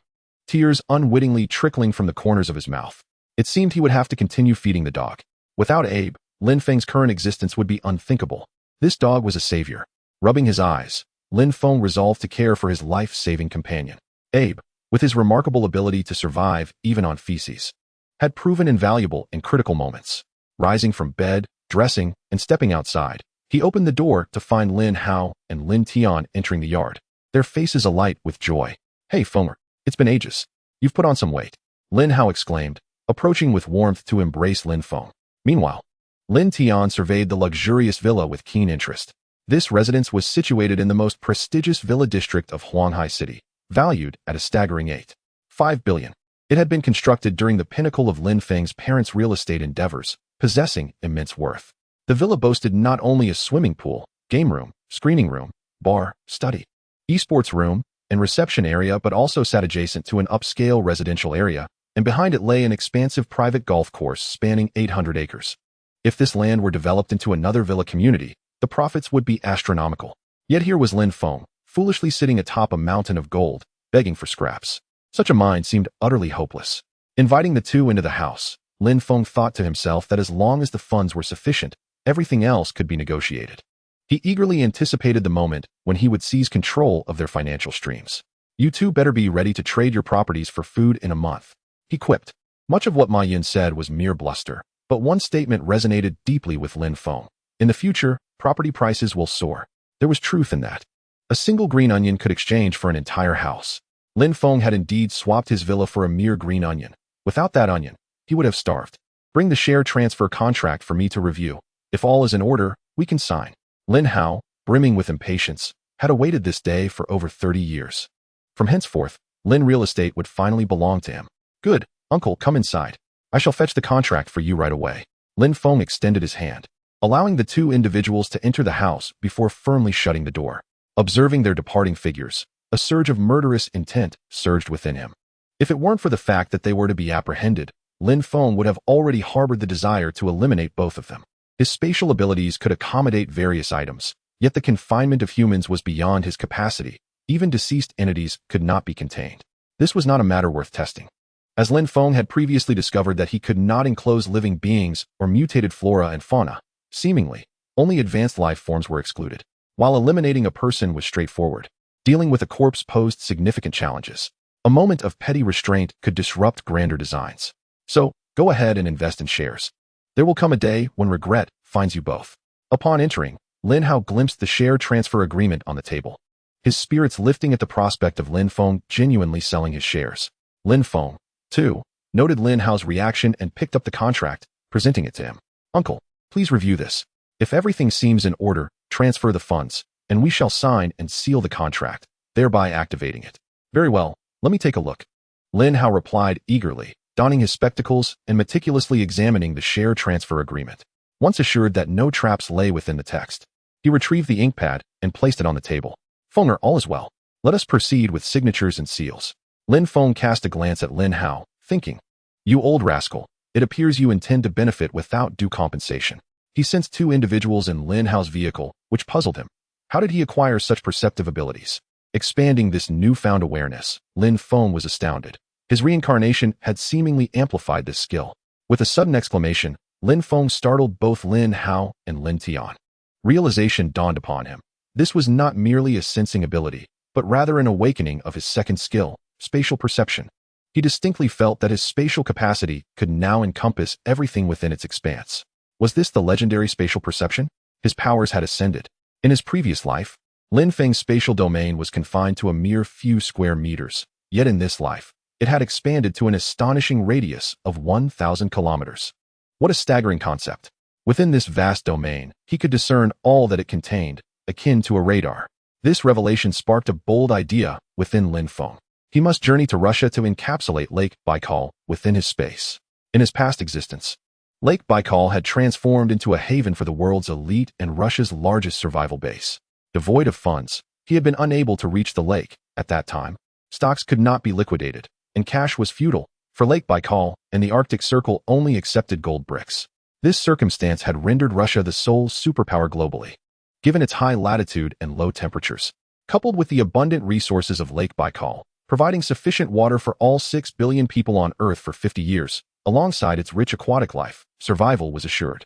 A: tears unwittingly trickling from the corners of his mouth. It seemed he would have to continue feeding the dog. Without Abe, Lin Feng's current existence would be unthinkable. This dog was a savior. Rubbing his eyes, Lin Feng resolved to care for his life-saving companion. Abe, with his remarkable ability to survive even on feces, had proven invaluable in critical moments. Rising from bed, dressing, and stepping outside, he opened the door to find Lin Hao and Lin Tian entering the yard, their faces alight with joy. Hey, Fenger, it's been ages. You've put on some weight, Lin Hao exclaimed, approaching with warmth to embrace Lin Feng. Meanwhile, Lin Tian surveyed the luxurious villa with keen interest. This residence was situated in the most prestigious villa district of Huanghai City, valued at a staggering 8.5 billion. It had been constructed during the pinnacle of Lin Feng's parents' real estate endeavors, possessing immense worth. The villa boasted not only a swimming pool, game room, screening room, bar, study, esports room, and reception area, but also sat adjacent to an upscale residential area, and behind it lay an expansive private golf course spanning 800 acres. If this land were developed into another villa community, the profits would be astronomical. Yet here was Lin Feng, foolishly sitting atop a mountain of gold, begging for scraps. Such a mind seemed utterly hopeless. Inviting the two into the house, Lin Feng thought to himself that as long as the funds were sufficient, everything else could be negotiated. He eagerly anticipated the moment when he would seize control of their financial streams. You two better be ready to trade your properties for food in a month, he quipped. Much of what Ma Yin said was mere bluster, but one statement resonated deeply with Lin Feng. In the future, property prices will soar. There was truth in that. A single green onion could exchange for an entire house. Lin Feng had indeed swapped his villa for a mere green onion. Without that onion, he would have starved. Bring the share transfer contract for me to review. If all is in order, we can sign. Lin Hao, brimming with impatience, had awaited this day for over 30 years. From henceforth, Lin Real Estate would finally belong to him. Good, uncle, come inside. I shall fetch the contract for you right away. Lin Feng extended his hand, allowing the two individuals to enter the house before firmly shutting the door. Observing their departing figures, a surge of murderous intent surged within him. If it weren't for the fact that they were to be apprehended, Lin Feng would have already harbored the desire to eliminate both of them. His spatial abilities could accommodate various items, yet the confinement of humans was beyond his capacity. Even deceased entities could not be contained. This was not a matter worth testing. As Lin Feng had previously discovered that he could not enclose living beings or mutated flora and fauna, seemingly, only advanced life forms were excluded. While eliminating a person was straightforward, dealing with a corpse posed significant challenges. A moment of petty restraint could disrupt grander designs. So, go ahead and invest in shares. There will come a day when regret finds you both. Upon entering, Lin Hao glimpsed the share transfer agreement on the table. His spirits lifting at the prospect of Lin Feng genuinely selling his shares. Lin Feng, too, noted Lin Hao's reaction and picked up the contract, presenting it to him. Uncle, please review this. If everything seems in order, transfer the funds, and we shall sign and seal the contract, thereby activating it. Very well, let me take a look. Lin Hao replied eagerly, donning his spectacles and meticulously examining the share transfer agreement. Once assured that no traps lay within the text, he retrieved the ink pad and placed it on the table. Fenger, all is well. Let us proceed with signatures and seals. Lin Feng cast a glance at Lin Hao, thinking, you old rascal, it appears you intend to benefit without due compensation. He sensed two individuals in Lin Hao's vehicle, which puzzled him. How did he acquire such perceptive abilities? Expanding this newfound awareness, Lin Feng was astounded. His reincarnation had seemingly amplified this skill. With a sudden exclamation, Lin Feng startled both Lin Hao and Lin Tian. Realization dawned upon him. This was not merely a sensing ability, but rather an awakening of his second skill, spatial perception. He distinctly felt that his spatial capacity could now encompass everything within its expanse. Was this the legendary spatial perception? His powers had ascended. In his previous life, Lin Feng's spatial domain was confined to a mere few square meters, yet in this life, it had expanded to an astonishing radius of 1,000 kilometers. What a staggering concept. Within this vast domain, he could discern all that it contained, akin to a radar. This revelation sparked a bold idea within Lin Feng. He must journey to Russia to encapsulate Lake Baikal within his space. In his past existence, Lake Baikal had transformed into a haven for the world's elite and Russia's largest survival base. Devoid of funds, he had been unable to reach the lake. At that time, stocks could not be liquidated, and cash was futile, for Lake Baikal and the Arctic Circle only accepted gold bricks. This circumstance had rendered Russia the sole superpower globally. Given its high latitude and low temperatures, coupled with the abundant resources of Lake Baikal, providing sufficient water for all 6 billion people on Earth for 50 years, alongside its rich aquatic life, survival was assured.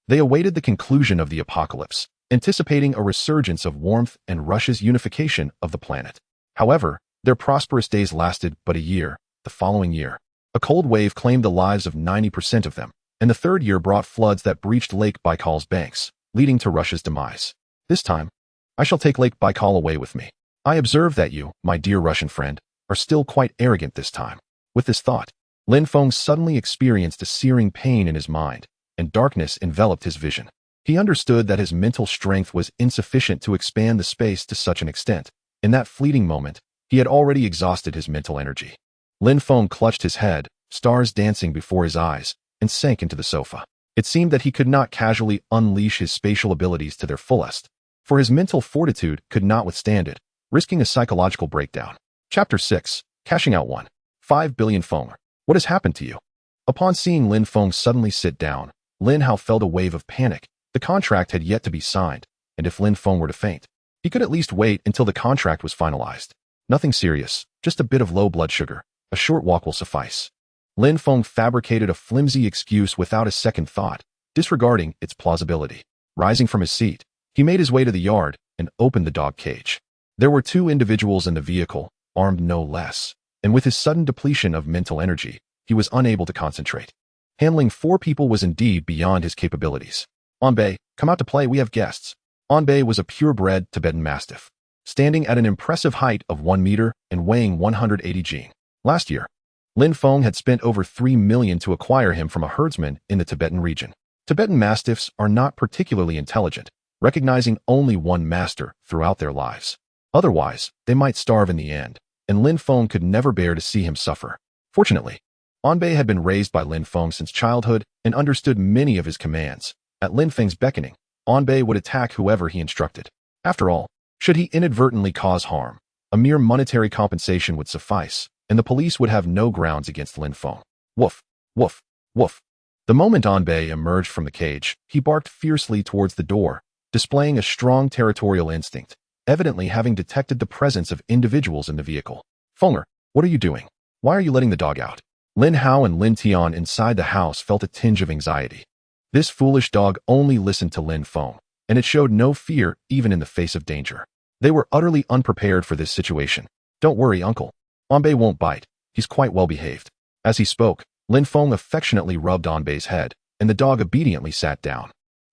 A: They awaited the conclusion of the apocalypse, anticipating a resurgence of warmth and Russia's unification of the planet. However, their prosperous days lasted but a year. The following year, a cold wave claimed the lives of 90% of them, and the third year brought floods that breached Lake Baikal's banks, leading to Russia's demise. This time, I shall take Lake Baikal away with me. I observe that you, my dear Russian friend, are still quite arrogant this time. With this thought, Lin Feng suddenly experienced a searing pain in his mind, and darkness enveloped his vision. He understood that his mental strength was insufficient to expand the space to such an extent. In that fleeting moment, he had already exhausted his mental energy. Lin Feng clutched his head, stars dancing before his eyes, and sank into the sofa. It seemed that he could not casually unleash his spatial abilities to their fullest, for his mental fortitude could not withstand it, risking a psychological breakdown. Chapter 6. Cashing out 1.5 billion Feng. What has happened to you? Upon seeing Lin Feng suddenly sit down, Lin Hao felt a wave of panic. The contract had yet to be signed, and if Lin Feng were to faint, he could at least wait until the contract was finalized. Nothing serious, just a bit of low blood sugar. A short walk will suffice. Lin Feng fabricated a flimsy excuse without a second thought, disregarding its plausibility. Rising from his seat, he made his way to the yard and opened the dog cage. There were 2 individuals in the vehicle, armed no less, and with his sudden depletion of mental energy, he was unable to concentrate. Handling 4 people was indeed beyond his capabilities. Anbei, come out to play, we have guests. Anbei was a purebred Tibetan Mastiff, standing at an impressive height of 1 meter and weighing 180 jing. Last year, Lin Feng had spent over 3 million to acquire him from a herdsman in the Tibetan region. Tibetan Mastiffs are not particularly intelligent, recognizing only one master throughout their lives. Otherwise, they might starve in the end, and Lin Feng could never bear to see him suffer. Fortunately, Anbei had been raised by Lin Feng since childhood and understood many of his commands. At Lin Feng's beckoning, Anbei would attack whoever he instructed. After all, should he inadvertently cause harm, a mere monetary compensation would suffice, and the police would have no grounds against Lin Feng. Woof, woof, woof. The moment Anbei emerged from the cage, he barked fiercely towards the door, displaying a strong territorial instinct, evidently having detected the presence of individuals in the vehicle. Fenger, what are you doing? Why are you letting the dog out? Lin Hao and Lin Tian inside the house felt a tinge of anxiety. This foolish dog only listened to Lin Feng, and it showed no fear even in the face of danger. They were utterly unprepared for this situation. Don't worry, uncle. Anbei won't bite. He's quite well behaved. As he spoke, Lin Feng affectionately rubbed Anbei's head, and the dog obediently sat down.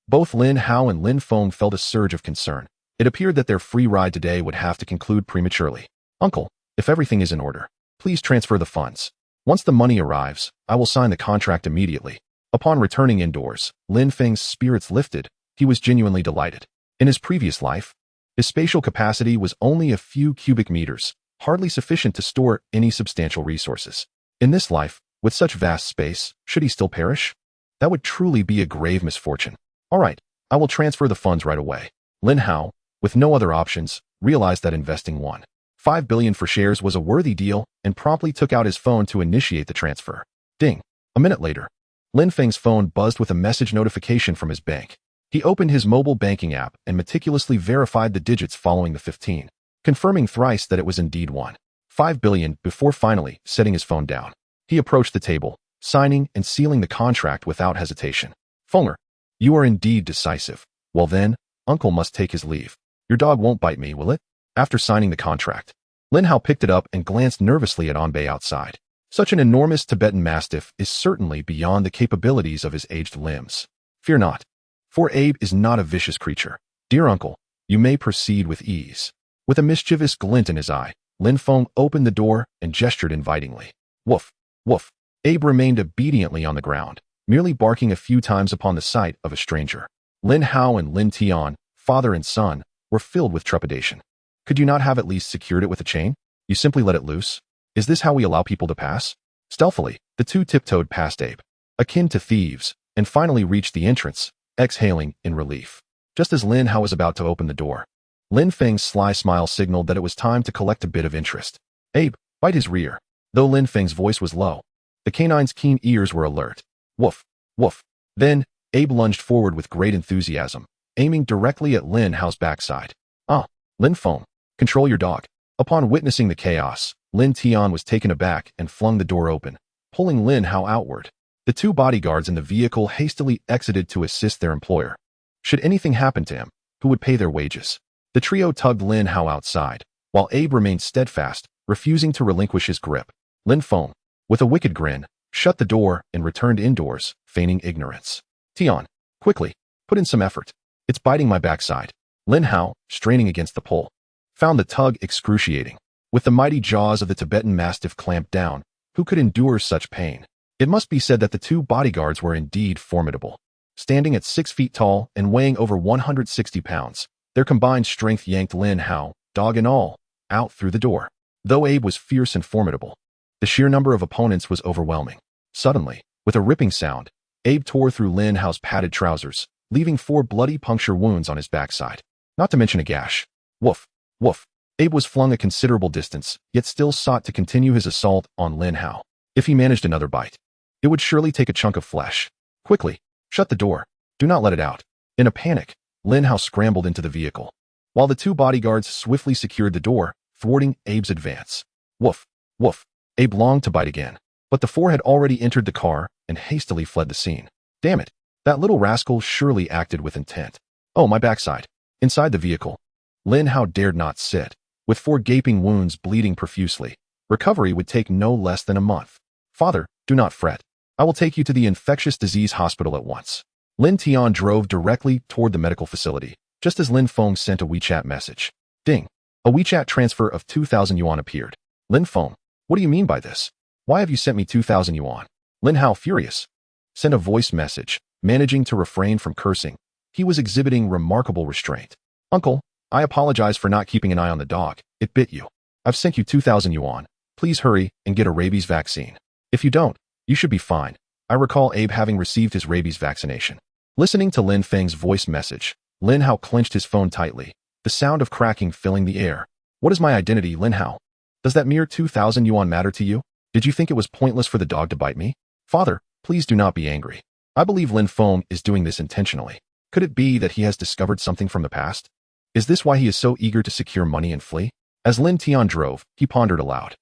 A: Both Lin Hao and Lin Feng felt a surge of concern. It appeared that their free ride today would have to conclude prematurely. Uncle, if everything is in order, please transfer the funds. Once the money arrives, I will sign the contract immediately. Upon returning indoors, Lin Feng's spirits lifted. He was genuinely delighted. In his previous life, his spatial capacity was only a few cubic meters, hardly sufficient to store any substantial resources. In this life, with such vast space, should he still perish? That would truly be a grave misfortune. All right, I will transfer the funds right away. Lin Hao, with no other options, realized that investing 1.5 billion for shares was a worthy deal and promptly took out his phone to initiate the transfer. Ding. A minute later, Lin Feng's phone buzzed with a message notification from his bank. He opened his mobile banking app and meticulously verified the digits following the 15, confirming thrice that it was indeed 1.5 billion before finally setting his phone down. He approached the table, signing and sealing the contract without hesitation. Fenger, you are indeed decisive. Well then, uncle must take his leave. Your dog won't bite me, will it? After signing the contract, Lin Hao picked it up and glanced nervously at Anbei outside. Such an enormous Tibetan Mastiff is certainly beyond the capabilities of his aged limbs. Fear not, for Abe is not a vicious creature. Dear uncle, you may proceed with ease. With a mischievous glint in his eye, Lin Feng opened the door and gestured invitingly. Woof, woof. Abe remained obediently on the ground, merely barking a few times upon the sight of a stranger. Lin Hao and Lin Tian, father and son, were filled with trepidation. Could you not have at least secured it with a chain? You simply let it loose? Is this how we allow people to pass? Stealthily, the two tiptoed past Abe, akin to thieves, and finally reached the entrance, exhaling in relief. Just as Lin Hao was about to open the door, Lin Feng's sly smile signaled that it was time to collect a bit of interest. Abe, bite his rear. Though Lin Feng's voice was low, the canine's keen ears were alert. Woof, woof. Then, Abe lunged forward with great enthusiasm, aiming directly at Lin Hao's backside. Ah, Lin Feng, control your dog. Upon witnessing the chaos, Lin Tian was taken aback and flung the door open, pulling Lin Hao outward. The two bodyguards in the vehicle hastily exited to assist their employer. Should anything happen to him, who would pay their wages? The trio tugged Lin Hao outside, while Abe remained steadfast, refusing to relinquish his grip. Lin Feng, with a wicked grin, shut the door and returned indoors, feigning ignorance. Tian, quickly, put in some effort. It's biting my backside. Lin Hao, straining against the pole, found the tug excruciating. With the mighty jaws of the Tibetan Mastiff clamped down, who could endure such pain? It must be said that the two bodyguards were indeed formidable. Standing at 6 feet tall and weighing over 160 pounds, their combined strength yanked Lin Hao, dog and all, out through the door. Though Abe was fierce and formidable, the sheer number of opponents was overwhelming. Suddenly, with a ripping sound, Abe tore through Lin Hao's padded trousers, leaving 4 bloody puncture wounds on his backside. Not to mention a gash. Woof, woof. Abe was flung a considerable distance, yet still sought to continue his assault on Lin Hao. If he managed another bite, it would surely take a chunk of flesh. Quickly, shut the door. Do not let it out. In a panic, Lin Hao scrambled into the vehicle, while the 2 bodyguards swiftly secured the door, thwarting Abe's advance. Woof, woof. Abe longed to bite again, but the 4 had already entered the car and hastily fled the scene. Damn it, that little rascal surely acted with intent. Oh, my backside. Inside the vehicle, Lin Hao dared not sit. With 4 gaping wounds bleeding profusely, recovery would take no less than a month. Father, do not fret. I will take you to the infectious disease hospital at once. Lin Tian drove directly toward the medical facility, just as Lin Feng sent a WeChat message. Ding. A WeChat transfer of 2,000 yuan appeared. Lin Feng, what do you mean by this? Why have you sent me 2,000 yuan? Lin Hao, furious, sent a voice message, managing to refrain from cursing. He was exhibiting remarkable restraint. Uncle, I apologize for not keeping an eye on the dog. It bit you. I've sent you 2,000 yuan. Please hurry and get a rabies vaccine. If you don't, you should be fine. I recall Abe having received his rabies vaccination. Listening to Lin Feng's voice message, Lin Hao clenched his phone tightly, the sound of cracking filling the air. What is my identity, Lin Hao? Does that mere 2,000 yuan matter to you? Did you think it was pointless for the dog to bite me? Father, please do not be angry. I believe Lin Feng is doing this intentionally. Could it be that he has discovered something from the past? Is this why he is so eager to secure money and flee? As Lin Tian drove, he pondered aloud.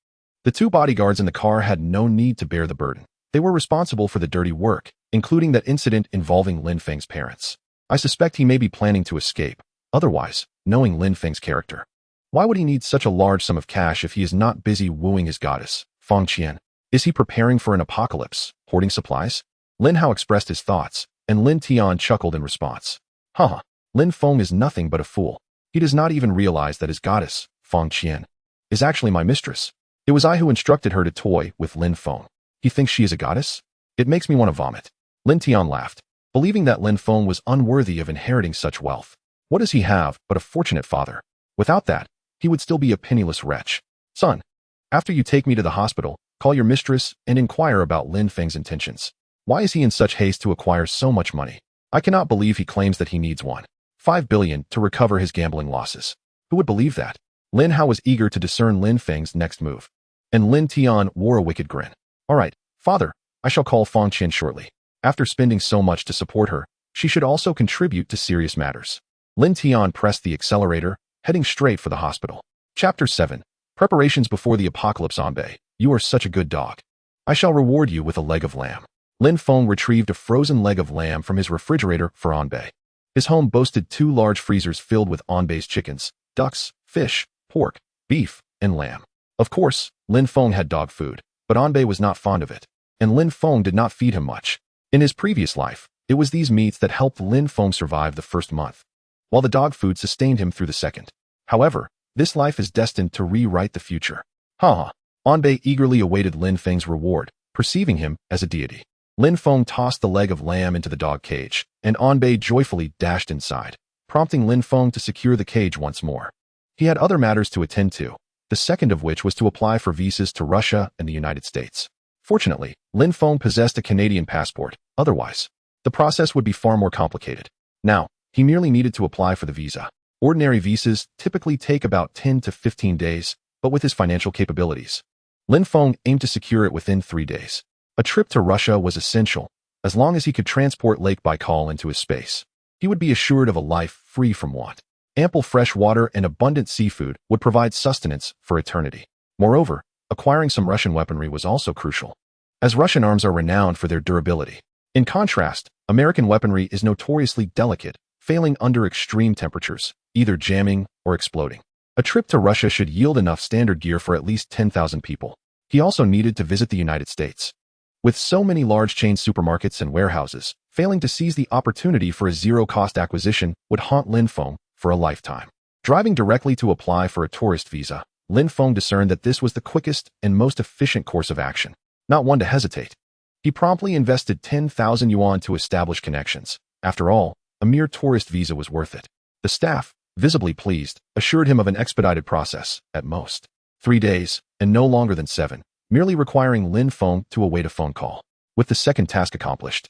A: The 2 bodyguards in the car had no need to bear the burden. They were responsible for the dirty work, including that incident involving Lin Feng's parents. I suspect he may be planning to escape. Otherwise, knowing Lin Feng's character, why would he need such a large sum of cash if he is not busy wooing his goddess, Feng Qian? Is he preparing for an apocalypse, hoarding supplies? Lin Hao expressed his thoughts, and Lin Tian chuckled in response. Haha, Lin Feng is nothing but a fool. He does not even realize that his goddess, Feng Qian, is actually my mistress. It was I who instructed her to toy with Lin Feng. He thinks she is a goddess? It makes me want to vomit. Lin Tian laughed, believing that Lin Feng was unworthy of inheriting such wealth. What does he have but a fortunate father? Without that, he would still be a penniless wretch. Son, after you take me to the hospital, call your mistress and inquire about Lin Feng's intentions. Why is he in such haste to acquire so much money? I cannot believe he claims that he needs 1.5 billion to recover his gambling losses. Who would believe that? Lin Hao was eager to discern Lin Feng's next move, and Lin Tian wore a wicked grin. All right, father, I shall call Feng Qian shortly. After spending so much to support her, she should also contribute to serious matters. Lin Tian pressed the accelerator, heading straight for the hospital. Chapter 7. Preparations before the apocalypse. Anbei, you are such a good dog. I shall reward you with a leg of lamb. Lin Feng retrieved a frozen leg of lamb from his refrigerator for Anbei. His home boasted 2 large freezers filled with Anbei's chickens, ducks, fish, pork, beef, and lamb. Of course, Lin Feng had dog food, but Anbei was not fond of it, and Lin Feng did not feed him much. In his previous life, it was these meats that helped Lin Feng survive the first month, while the dog food sustained him through the second. However, this life is destined to rewrite the future. Ha! Anbei eagerly awaited Lin Feng's reward, perceiving him as a deity. Lin Feng tossed the leg of lamb into the dog cage, and Anbei joyfully dashed inside, prompting Lin Feng to secure the cage once more. He had other matters to attend to, the second of which was to apply for visas to Russia and the United States. Fortunately, Lin Feng possessed a Canadian passport. Otherwise, the process would be far more complicated. Now, he merely needed to apply for the visa. Ordinary visas typically take about 10 to 15 days, but with his financial capabilities, Lin Feng aimed to secure it within 3 days. A trip to Russia was essential. As long as he could transport Lake Baikal into his space, he would be assured of a life free from want. Ample fresh water and abundant seafood would provide sustenance for eternity. Moreover, acquiring some Russian weaponry was also crucial, as Russian arms are renowned for their durability. In contrast, American weaponry is notoriously delicate, failing under extreme temperatures, either jamming or exploding. A trip to Russia should yield enough standard gear for at least 10,000 people. He also needed to visit the United States. With so many large chain supermarkets and warehouses, failing to seize the opportunity for a zero-cost acquisition would haunt Lin Feng for a lifetime. Driving directly to apply for a tourist visa, Lin Feng discerned that this was the quickest and most efficient course of action, not one to hesitate. He promptly invested 10,000 yuan to establish connections. After all, a mere tourist visa was worth it. The staff, visibly pleased, assured him of an expedited process, at most 3 days, and no longer than 7, merely requiring Lin Feng to await a phone call. With the second task accomplished,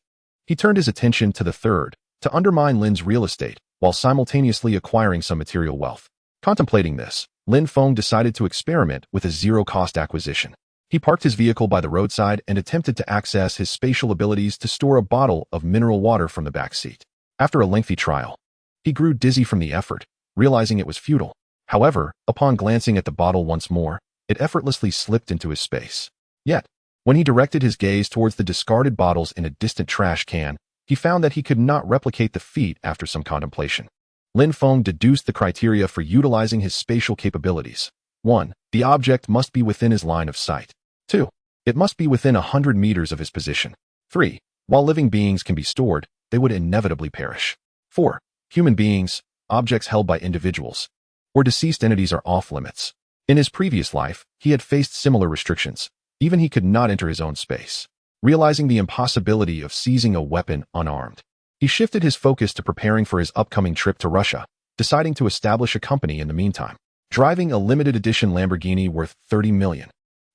A: He turned his attention to the third, to undermine Lin's real estate, while simultaneously acquiring some material wealth. Contemplating this, Lin Feng decided to experiment with a zero-cost acquisition. He parked his vehicle by the roadside and attempted to access his spatial abilities to store a bottle of mineral water from the back seat. After a lengthy trial, he grew dizzy from the effort, realizing it was futile. However, upon glancing at the bottle once more, it effortlessly slipped into his space. Yet, when he directed his gaze towards the discarded bottles in a distant trash can, he found that he could not replicate the feat after some contemplation. Lin Feng deduced the criteria for utilizing his spatial capabilities. 1. The object must be within his line of sight. 2. It must be within 100 meters of his position. 3. While living beings can be stored, they would inevitably perish. 4. Human beings, objects held by individuals, or deceased entities are off limits. In his previous life, he had faced similar restrictions. Even he could not enter his own space. Realizing the impossibility of seizing a weapon unarmed, he shifted his focus to preparing for his upcoming trip to Russia, deciding to establish a company in the meantime. Driving a limited edition Lamborghini worth $30 million,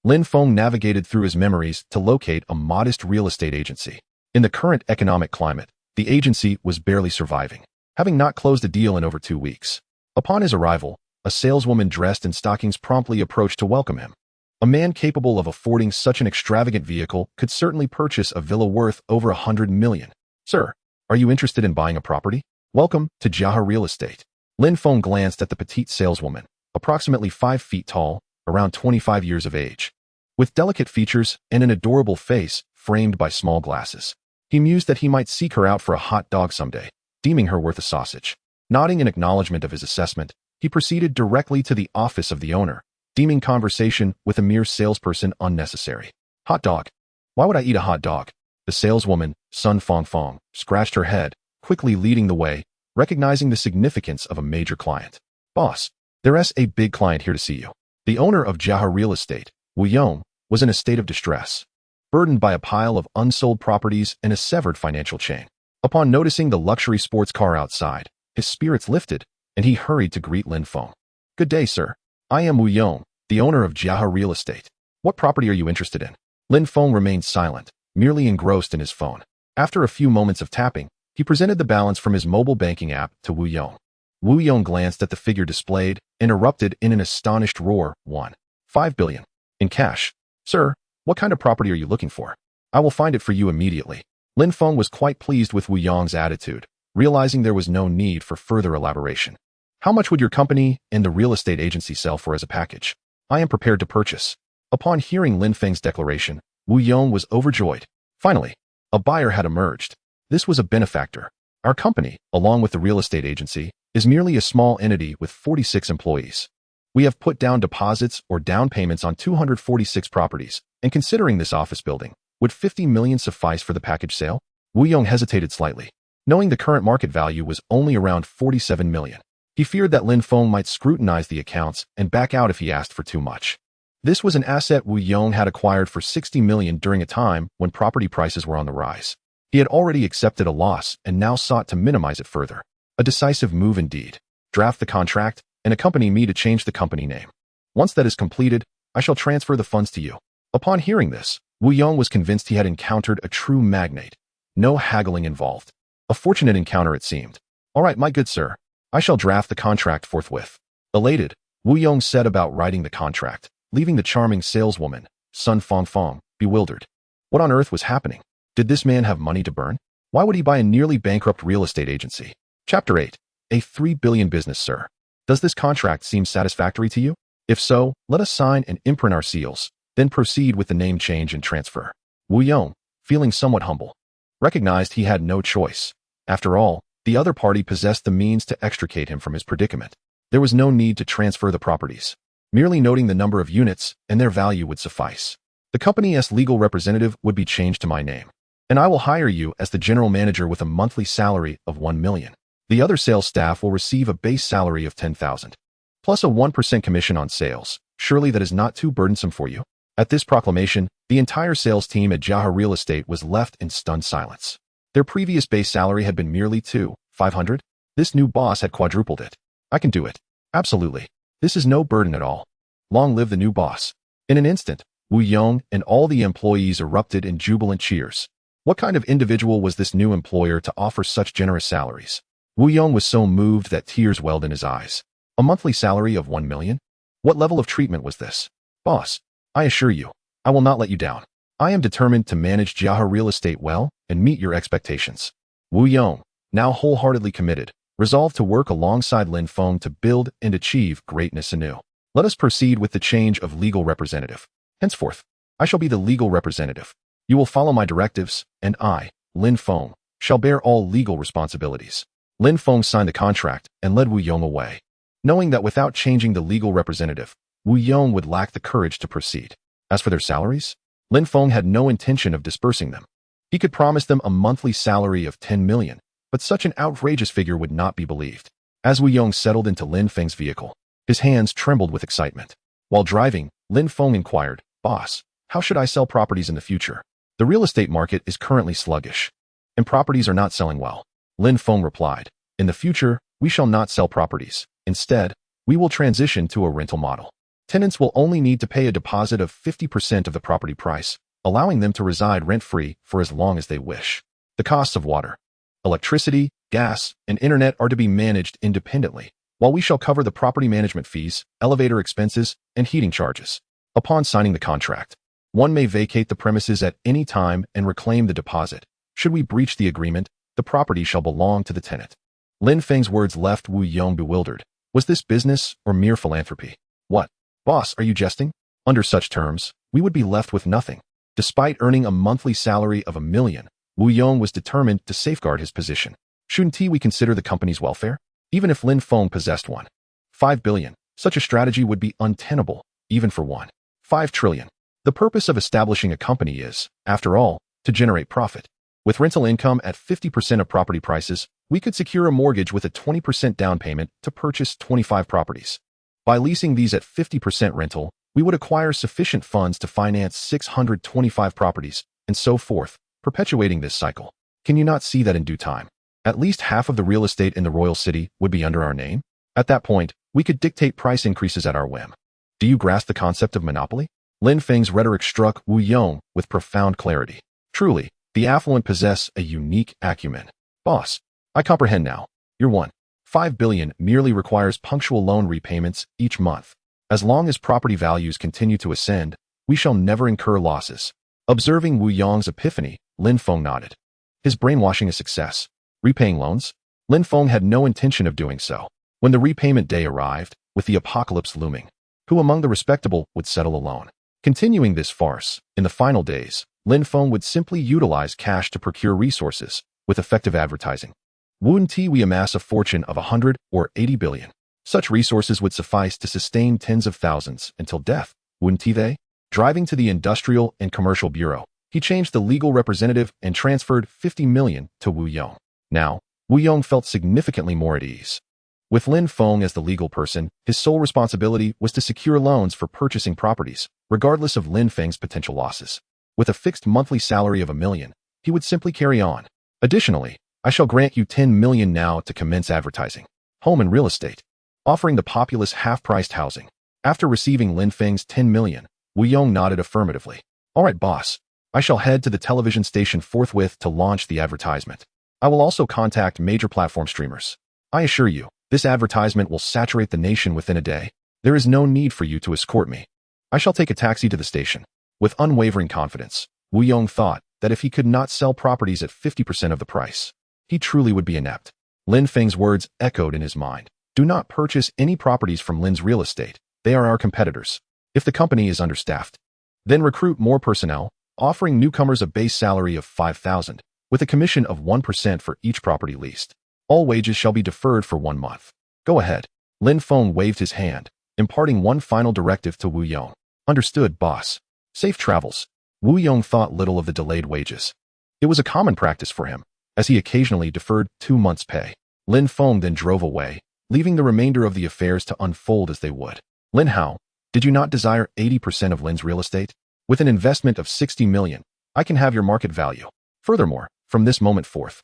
A: Lin Feng navigated through his memories to locate a modest real estate agency. In the current economic climate, the agency was barely surviving, having not closed a deal in over 2 weeks. Upon his arrival, a saleswoman dressed in stockings promptly approached to welcome him. A man capable of affording such an extravagant vehicle could certainly purchase a villa worth over $100 million. Sir, are you interested in buying a property? Welcome to Jaha Real Estate. Lin Feng glanced at the petite saleswoman, approximately 5 feet tall, around 25 years of age, with delicate features and an adorable face framed by small glasses. He mused that he might seek her out for a hot dog someday, deeming her worth a sausage. Nodding in acknowledgement of his assessment, he proceeded directly to the office of the owner, deeming conversation with a mere salesperson unnecessary. Hot dog? Why would I eat a hot dog? The saleswoman, Sun Fong, scratched her head, quickly leading the way, recognizing the significance of a major client. Boss, there's a big client here to see you. The owner of Jaha Real Estate, Wu Yong, was in a state of distress, burdened by a pile of unsold properties and a severed financial chain. Upon noticing the luxury sports car outside, his spirits lifted, and he hurried to greet Lin Feng. Good day, sir. I am Wu Yong, the owner of Jaha Real Estate. What property are you interested in? Lin Feng remained silent, merely engrossed in his phone. After a few moments of tapping, he presented the balance from his mobile banking app to Wu Yong. Wu Yong glanced at the figure displayed and erupted in an astonished roar. 1.5 billion. In cash. Sir, what kind of property are you looking for? I will find it for you immediately. Lin Feng was quite pleased with Wu Yong's attitude, realizing there was no need for further elaboration. How much would your company and the real estate agency sell for as a package? I am prepared to purchase. Upon hearing Lin Feng's declaration, Wu Yong was overjoyed. Finally, a buyer had emerged. This was a benefactor. Our company, along with the real estate agency, is merely a small entity with 46 employees. We have put down deposits or down payments on 246 properties, and considering this office building, would 50 million suffice for the package sale? Wu Yong hesitated slightly, knowing the current market value was only around 47 million. He feared that Lin Feng might scrutinize the accounts and back out if he asked for too much. This was an asset Wu Yong had acquired for 60 million during a time when property prices were on the rise. He had already accepted a loss and now sought to minimize it further. A decisive move indeed. Draft the contract and accompany me to change the company name. Once that is completed, I shall transfer the funds to you. Upon hearing this, Wu Yong was convinced he had encountered a true magnate. No haggling involved. A fortunate encounter it seemed. All right, my good sir. I shall draft the contract forthwith. Elated, Wu Yong set about writing the contract, leaving the charming saleswoman, Sun Fong, bewildered. What on earth was happening? Did this man have money to burn? Why would he buy a nearly bankrupt real estate agency? Chapter 8. A 3 billion business, sir. Does this contract seem satisfactory to you? If so, let us sign and imprint our seals, then proceed with the name change and transfer. Wu Yong, feeling somewhat humble, recognized he had no choice. After all, the other party possessed the means to extricate him from his predicament. There was no need to transfer the properties. Merely noting the number of units and their value would suffice. The company's legal representative would be changed to my name, and I will hire you as the general manager with a monthly salary of 1 million. The other sales staff will receive a base salary of 10,000, plus a 1% commission on sales. Surely that is not too burdensome for you? At this proclamation, the entire sales team at Jaha Real Estate was left in stunned silence. Their previous base salary had been merely 2,500. This new boss had quadrupled it. I can do it. Absolutely. This is no burden at all. Long live the new boss. In an instant, Wu Yong and all the employees erupted in jubilant cheers. What kind of individual was this new employer to offer such generous salaries? Wu Yong was so moved that tears welled in his eyes. A monthly salary of 1 million? What level of treatment was this? Boss, I assure you, I will not let you down. I am determined to manage Jiahe real estate well and meet your expectations. Wu Yong, now wholeheartedly committed, resolved to work alongside Lin Feng to build and achieve greatness anew. Let us proceed with the change of legal representative. Henceforth, I shall be the legal representative. You will follow my directives, and I, Lin Feng, shall bear all legal responsibilities. Lin Feng signed the contract and led Wu Yong away. Knowing that without changing the legal representative, Wu Yong would lack the courage to proceed. As for their salaries, Lin Feng had no intention of dispersing them. He could promise them a monthly salary of 10 million, but such an outrageous figure would not be believed. As Wu Yong settled into Lin Feng's vehicle, his hands trembled with excitement. While driving, Lin Feng inquired, "Boss, how should I sell properties in the future? The real estate market is currently sluggish, and properties are not selling well." Lin Feng replied, "In the future, we shall not sell properties. Instead, we will transition to a rental model. Tenants will only need to pay a deposit of 50% of the property price, allowing them to reside rent-free for as long as they wish. The costs of water, electricity, gas, and internet are to be managed independently, while we shall cover the property management fees, elevator expenses, and heating charges. Upon signing the contract, one may vacate the premises at any time and reclaim the deposit. Should we breach the agreement, the property shall belong to the tenant." Lin Feng's words left Wu Yong bewildered. Was this business or mere philanthropy? What? Boss, are you jesting? Under such terms, we would be left with nothing. Despite earning a monthly salary of 1 million, Wu Yong was determined to safeguard his position. Shouldn't we consider the company's welfare? Even if Lin Feng possessed 1.5 billion, such a strategy would be untenable, even for 1.5 trillion. The purpose of establishing a company is, after all, to generate profit. With rental income at 50% of property prices, we could secure a mortgage with a 20% down payment to purchase 25 properties. By leasing these at 50% rental, we would acquire sufficient funds to finance 625 properties, and so forth, perpetuating this cycle. Can you not see that in due time, at least half of the real estate in the royal city would be under our name? At that point, we could dictate price increases at our whim. Do you grasp the concept of monopoly? Lin Feng's rhetoric struck Wu Yong with profound clarity. Truly, the affluent possess a unique acumen. Boss, I comprehend now. Your 1.5 billion merely requires punctual loan repayments each month. As long as property values continue to ascend, we shall never incur losses. Observing Wu Yong's epiphany, Lin Feng nodded. His brainwashing a success. Repaying loans? Lin Feng had no intention of doing so. When the repayment day arrived, with the apocalypse looming, who among the respectable would settle a loan? Continuing this farce, in the final days, Lin Feng would simply utilize cash to procure resources, with effective advertising. Wouldn't we amass a fortune of 100 or 80 billion? Such resources would suffice to sustain tens of thousands until death, wouldn't they? Driving to the Industrial and Commercial Bureau, he changed the legal representative and transferred 50 million to Wu Yong. Now, Wu Yong felt significantly more at ease. With Lin Feng as the legal person, his sole responsibility was to secure loans for purchasing properties, regardless of Lin Feng's potential losses. With a fixed monthly salary of 1 million, he would simply carry on. Additionally, I shall grant you 10 million now to commence advertising. Home and real estate. Offering the populace half-priced housing. After receiving Lin Feng's 10 million, Wu Yong nodded affirmatively. All right, boss. I shall head to the television station forthwith to launch the advertisement. I will also contact major platform streamers. I assure you, this advertisement will saturate the nation within a day. There is no need for you to escort me. I shall take a taxi to the station. With unwavering confidence, Wu Yong thought that if he could not sell properties at 50% of the price, he truly would be inept. Lin Feng's words echoed in his mind. Do not purchase any properties from Lin's real estate. They are our competitors. If the company is understaffed, then recruit more personnel, offering newcomers a base salary of 5,000, with a commission of 1% for each property leased. All wages shall be deferred for 1 month. Go ahead. Lin Feng waved his hand, imparting one final directive to Wu Yong. Understood, boss. Safe travels. Wu Yong thought little of the delayed wages. It was a common practice for him, as he occasionally deferred 2 months' pay. Lin Feng then drove away, leaving the remainder of the affairs to unfold as they would. Lin Hao, did you not desire 80% of Lin's real estate? With an investment of 60 million, I can have your market value. Furthermore, from this moment forth,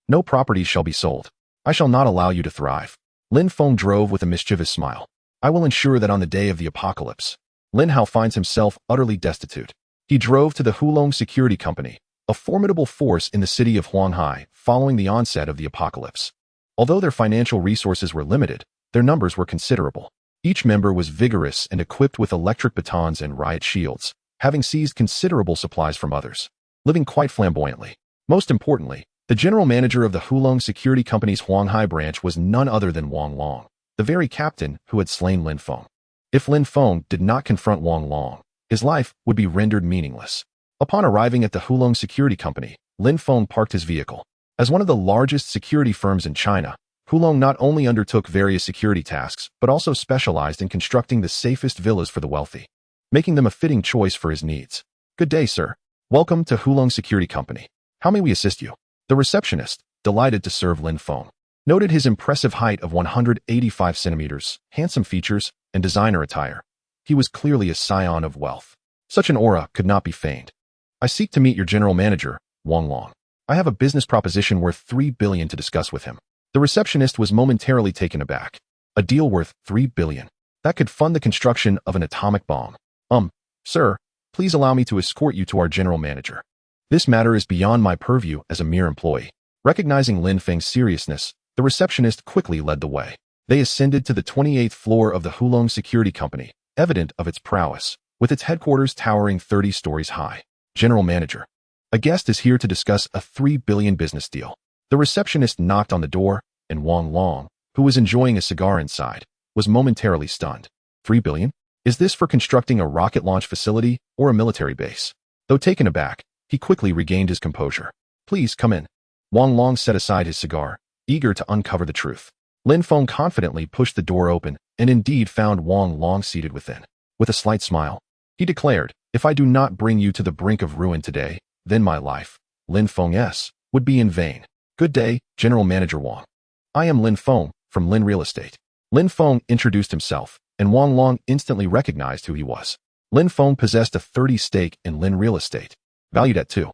A: no properties shall be sold. I shall not allow you to thrive. Lin Feng drove with a mischievous smile. I will ensure that on the day of the apocalypse, Lin Hao finds himself utterly destitute. He drove to the Hulong Security Company, a formidable force in the city of Huanghai following the onset of the apocalypse. Although their financial resources were limited, their numbers were considerable. Each member was vigorous and equipped with electric batons and riot shields, having seized considerable supplies from others, living quite flamboyantly. Most importantly, the general manager of the Hulong Security Company's Huanghai branch was none other than Wang Long, the very captain who had slain Lin Feng. If Lin Feng did not confront Wang Long, his life would be rendered meaningless. Upon arriving at the Hulong Security Company, Lin Feng parked his vehicle. As one of the largest security firms in China, Hulong not only undertook various security tasks, but also specialized in constructing the safest villas for the wealthy, making them a fitting choice for his needs. Good day, sir. Welcome to Hulong Security Company. How may we assist you? The receptionist, delighted to serve Lin Feng, noted his impressive height of 185 centimeters, handsome features, and designer attire. He was clearly a scion of wealth. Such an aura could not be feigned. I seek to meet your general manager, Wang Long. I have a business proposition worth $3 billion to discuss with him. The receptionist was momentarily taken aback. A deal worth $3 billion. That could fund the construction of an atomic bomb. Sir, please allow me to escort you to our general manager. This matter is beyond my purview as a mere employee. Recognizing Lin Feng's seriousness, the receptionist quickly led the way. They ascended to the 28th floor of the Hulong Security Company, evident of its prowess, with its headquarters towering 30 stories high. General Manager. A guest is here to discuss a $3 billion business deal. The receptionist knocked on the door, and Wang Long, who was enjoying a cigar inside, was momentarily stunned. $3 billion? Is this for constructing a rocket launch facility or a military base? Though taken aback, he quickly regained his composure. Please come in. Wang Long set aside his cigar, eager to uncover the truth. Lin Feng confidently pushed the door open and indeed found Wang Long seated within. With a slight smile, he declared, if I do not bring you to the brink of ruin today, then my life, Lin Feng's, would be in vain. Good day, General Manager Wang. I am Lin Feng, from Lin Real Estate. Lin Feng introduced himself, and Wang Long instantly recognized who he was. Lin Feng possessed a 30% stake in Lin Real Estate, valued at $2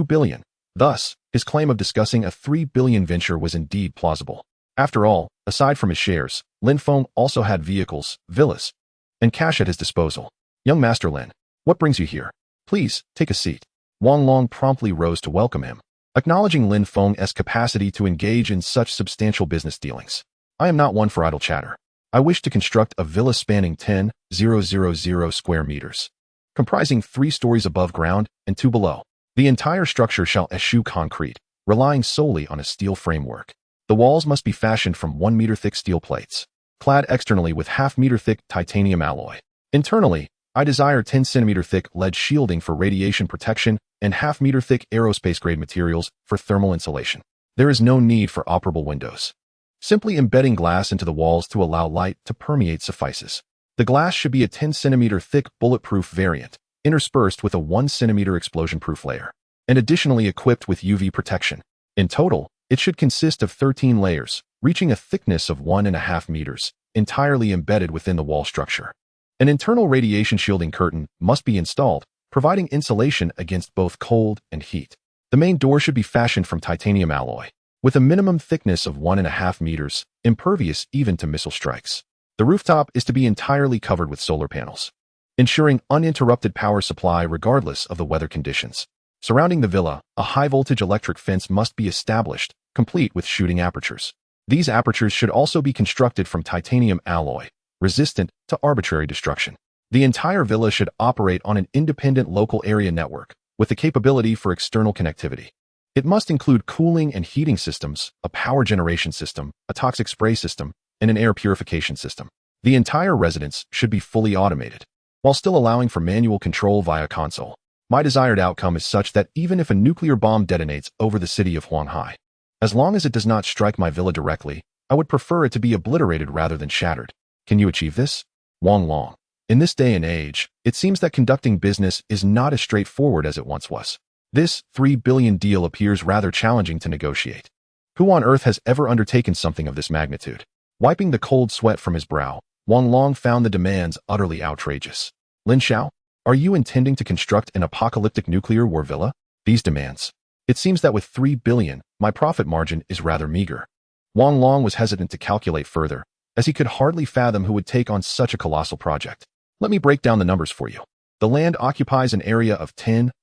A: billion. Thus, his claim of discussing a $3 billion venture was indeed plausible. After all, aside from his shares, Lin Feng also had vehicles, villas, and cash at his disposal. Young Master Lin, what brings you here? Please, take a seat. Wang Long promptly rose to welcome him, acknowledging Lin Feng's capacity to engage in such substantial business dealings. I am not one for idle chatter. I wish to construct a villa spanning 10,000 square meters, comprising 3 stories above ground and 2 below. The entire structure shall eschew concrete, relying solely on a steel framework. The walls must be fashioned from 1 meter thick steel plates, clad externally with half-meter thick titanium alloy. Internally, I desire 10 centimeter thick lead shielding for radiation protection and half-meter thick aerospace-grade materials for thermal insulation. There is no need for operable windows. Simply embedding glass into the walls to allow light to permeate suffices. The glass should be a 10 centimeter thick bulletproof variant, interspersed with a 1 centimeter explosion-proof layer, and additionally equipped with UV protection. In total, it should consist of 13 layers, reaching a thickness of 1.5 meters, entirely embedded within the wall structure. An internal radiation shielding curtain must be installed, providing insulation against both cold and heat. The main door should be fashioned from titanium alloy, with a minimum thickness of 1.5 meters, impervious even to missile strikes. The rooftop is to be entirely covered with solar panels, ensuring uninterrupted power supply regardless of the weather conditions. Surrounding the villa, a high-voltage electric fence must be established, complete with shooting apertures. These apertures should also be constructed from titanium alloy, resistant to arbitrary destruction. The entire villa should operate on an independent local area network, with the capability for external connectivity. It must include cooling and heating systems, a power generation system, a toxic spray system, and an air purification system. The entire residence should be fully automated, while still allowing for manual control via console. My desired outcome is such that even if a nuclear bomb detonates over the city of Huanghai, as long as it does not strike my villa directly, I would prefer it to be obliterated rather than shattered. Can you achieve this? Wang Long. In this day and age, it seems that conducting business is not as straightforward as it once was. This $3 billion deal appears rather challenging to negotiate. Who on earth has ever undertaken something of this magnitude? Wiping the cold sweat from his brow, Wang Long found the demands utterly outrageous. Lin Xiao, are you intending to construct an apocalyptic nuclear war villa? These demands. It seems that with $3 billion, my profit margin is rather meager. Wang Long was hesitant to calculate further, as he could hardly fathom who would take on such a colossal project. Let me break down the numbers for you. The land occupies an area of 10,000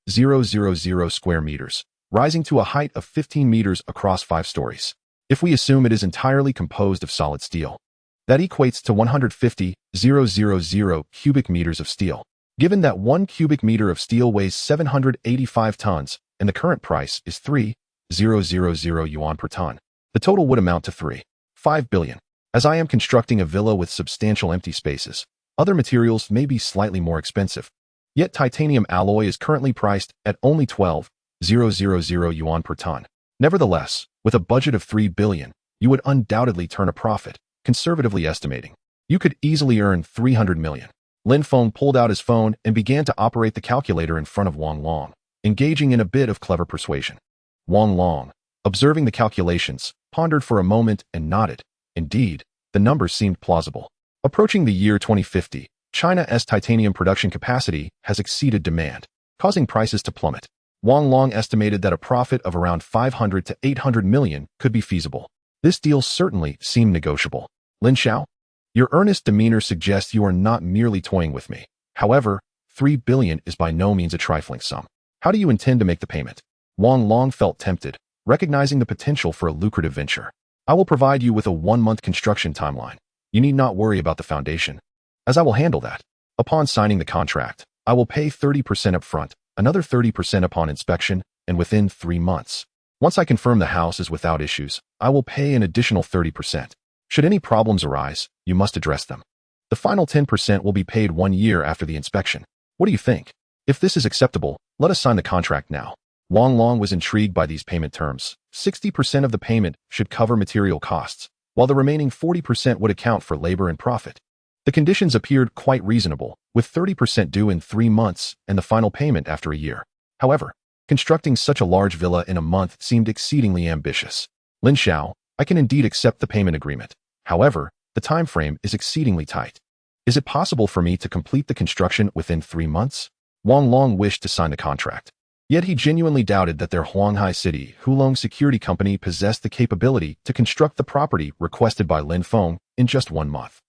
A: square meters, rising to a height of 15 meters across 5 stories. If we assume it is entirely composed of solid steel, that equates to 150,000 cubic meters of steel. Given that 1 cubic meter of steel weighs 785 tons and the current price is 3,000 yuan per ton, the total would amount to 3.5 billion. As I am constructing a villa with substantial empty spaces, other materials may be slightly more expensive. Yet titanium alloy is currently priced at only 12,000 yuan per ton. Nevertheless, with a budget of 3 billion, you would undoubtedly turn a profit, conservatively estimating. You could easily earn 300 million. Lin Feng pulled out his phone and began to operate the calculator in front of Wang Long, engaging in a bit of clever persuasion. Wang Long, observing the calculations, pondered for a moment and nodded. Indeed, the numbers seemed plausible. Approaching the year 2050, China's titanium production capacity has exceeded demand, causing prices to plummet. Wang Long estimated that a profit of around 500 to 800 million could be feasible. This deal certainly seemed negotiable. Lin Xiao, your earnest demeanor suggests you are not merely toying with me. However, 3 billion is by no means a trifling sum. How do you intend to make the payment? Wang Long felt tempted, recognizing the potential for a lucrative venture. I will provide you with a 1-month construction timeline. You need not worry about the foundation, as I will handle that. Upon signing the contract, I will pay 30% upfront, another 30% upon inspection, and within 3 months. Once I confirm the house is without issues, I will pay an additional 30%. Should any problems arise, you must address them. The final 10% will be paid 1 year after the inspection. What do you think? If this is acceptable, let us sign the contract now. Wang Long was intrigued by these payment terms. 60% of the payment should cover material costs, while the remaining 40% would account for labor and profit. The conditions appeared quite reasonable, with 30% due in 3 months and the final payment after a year. However, constructing such a large villa in a month seemed exceedingly ambitious. Lin Xiao, I can indeed accept the payment agreement. However, the time frame is exceedingly tight. Is it possible for me to complete the construction within 3 months? Wang Long wished to sign the contract. Yet he genuinely doubted that their Huanghai City Hulong Security Company possessed the capability to construct the property requested by Lin Feng in just 1 month.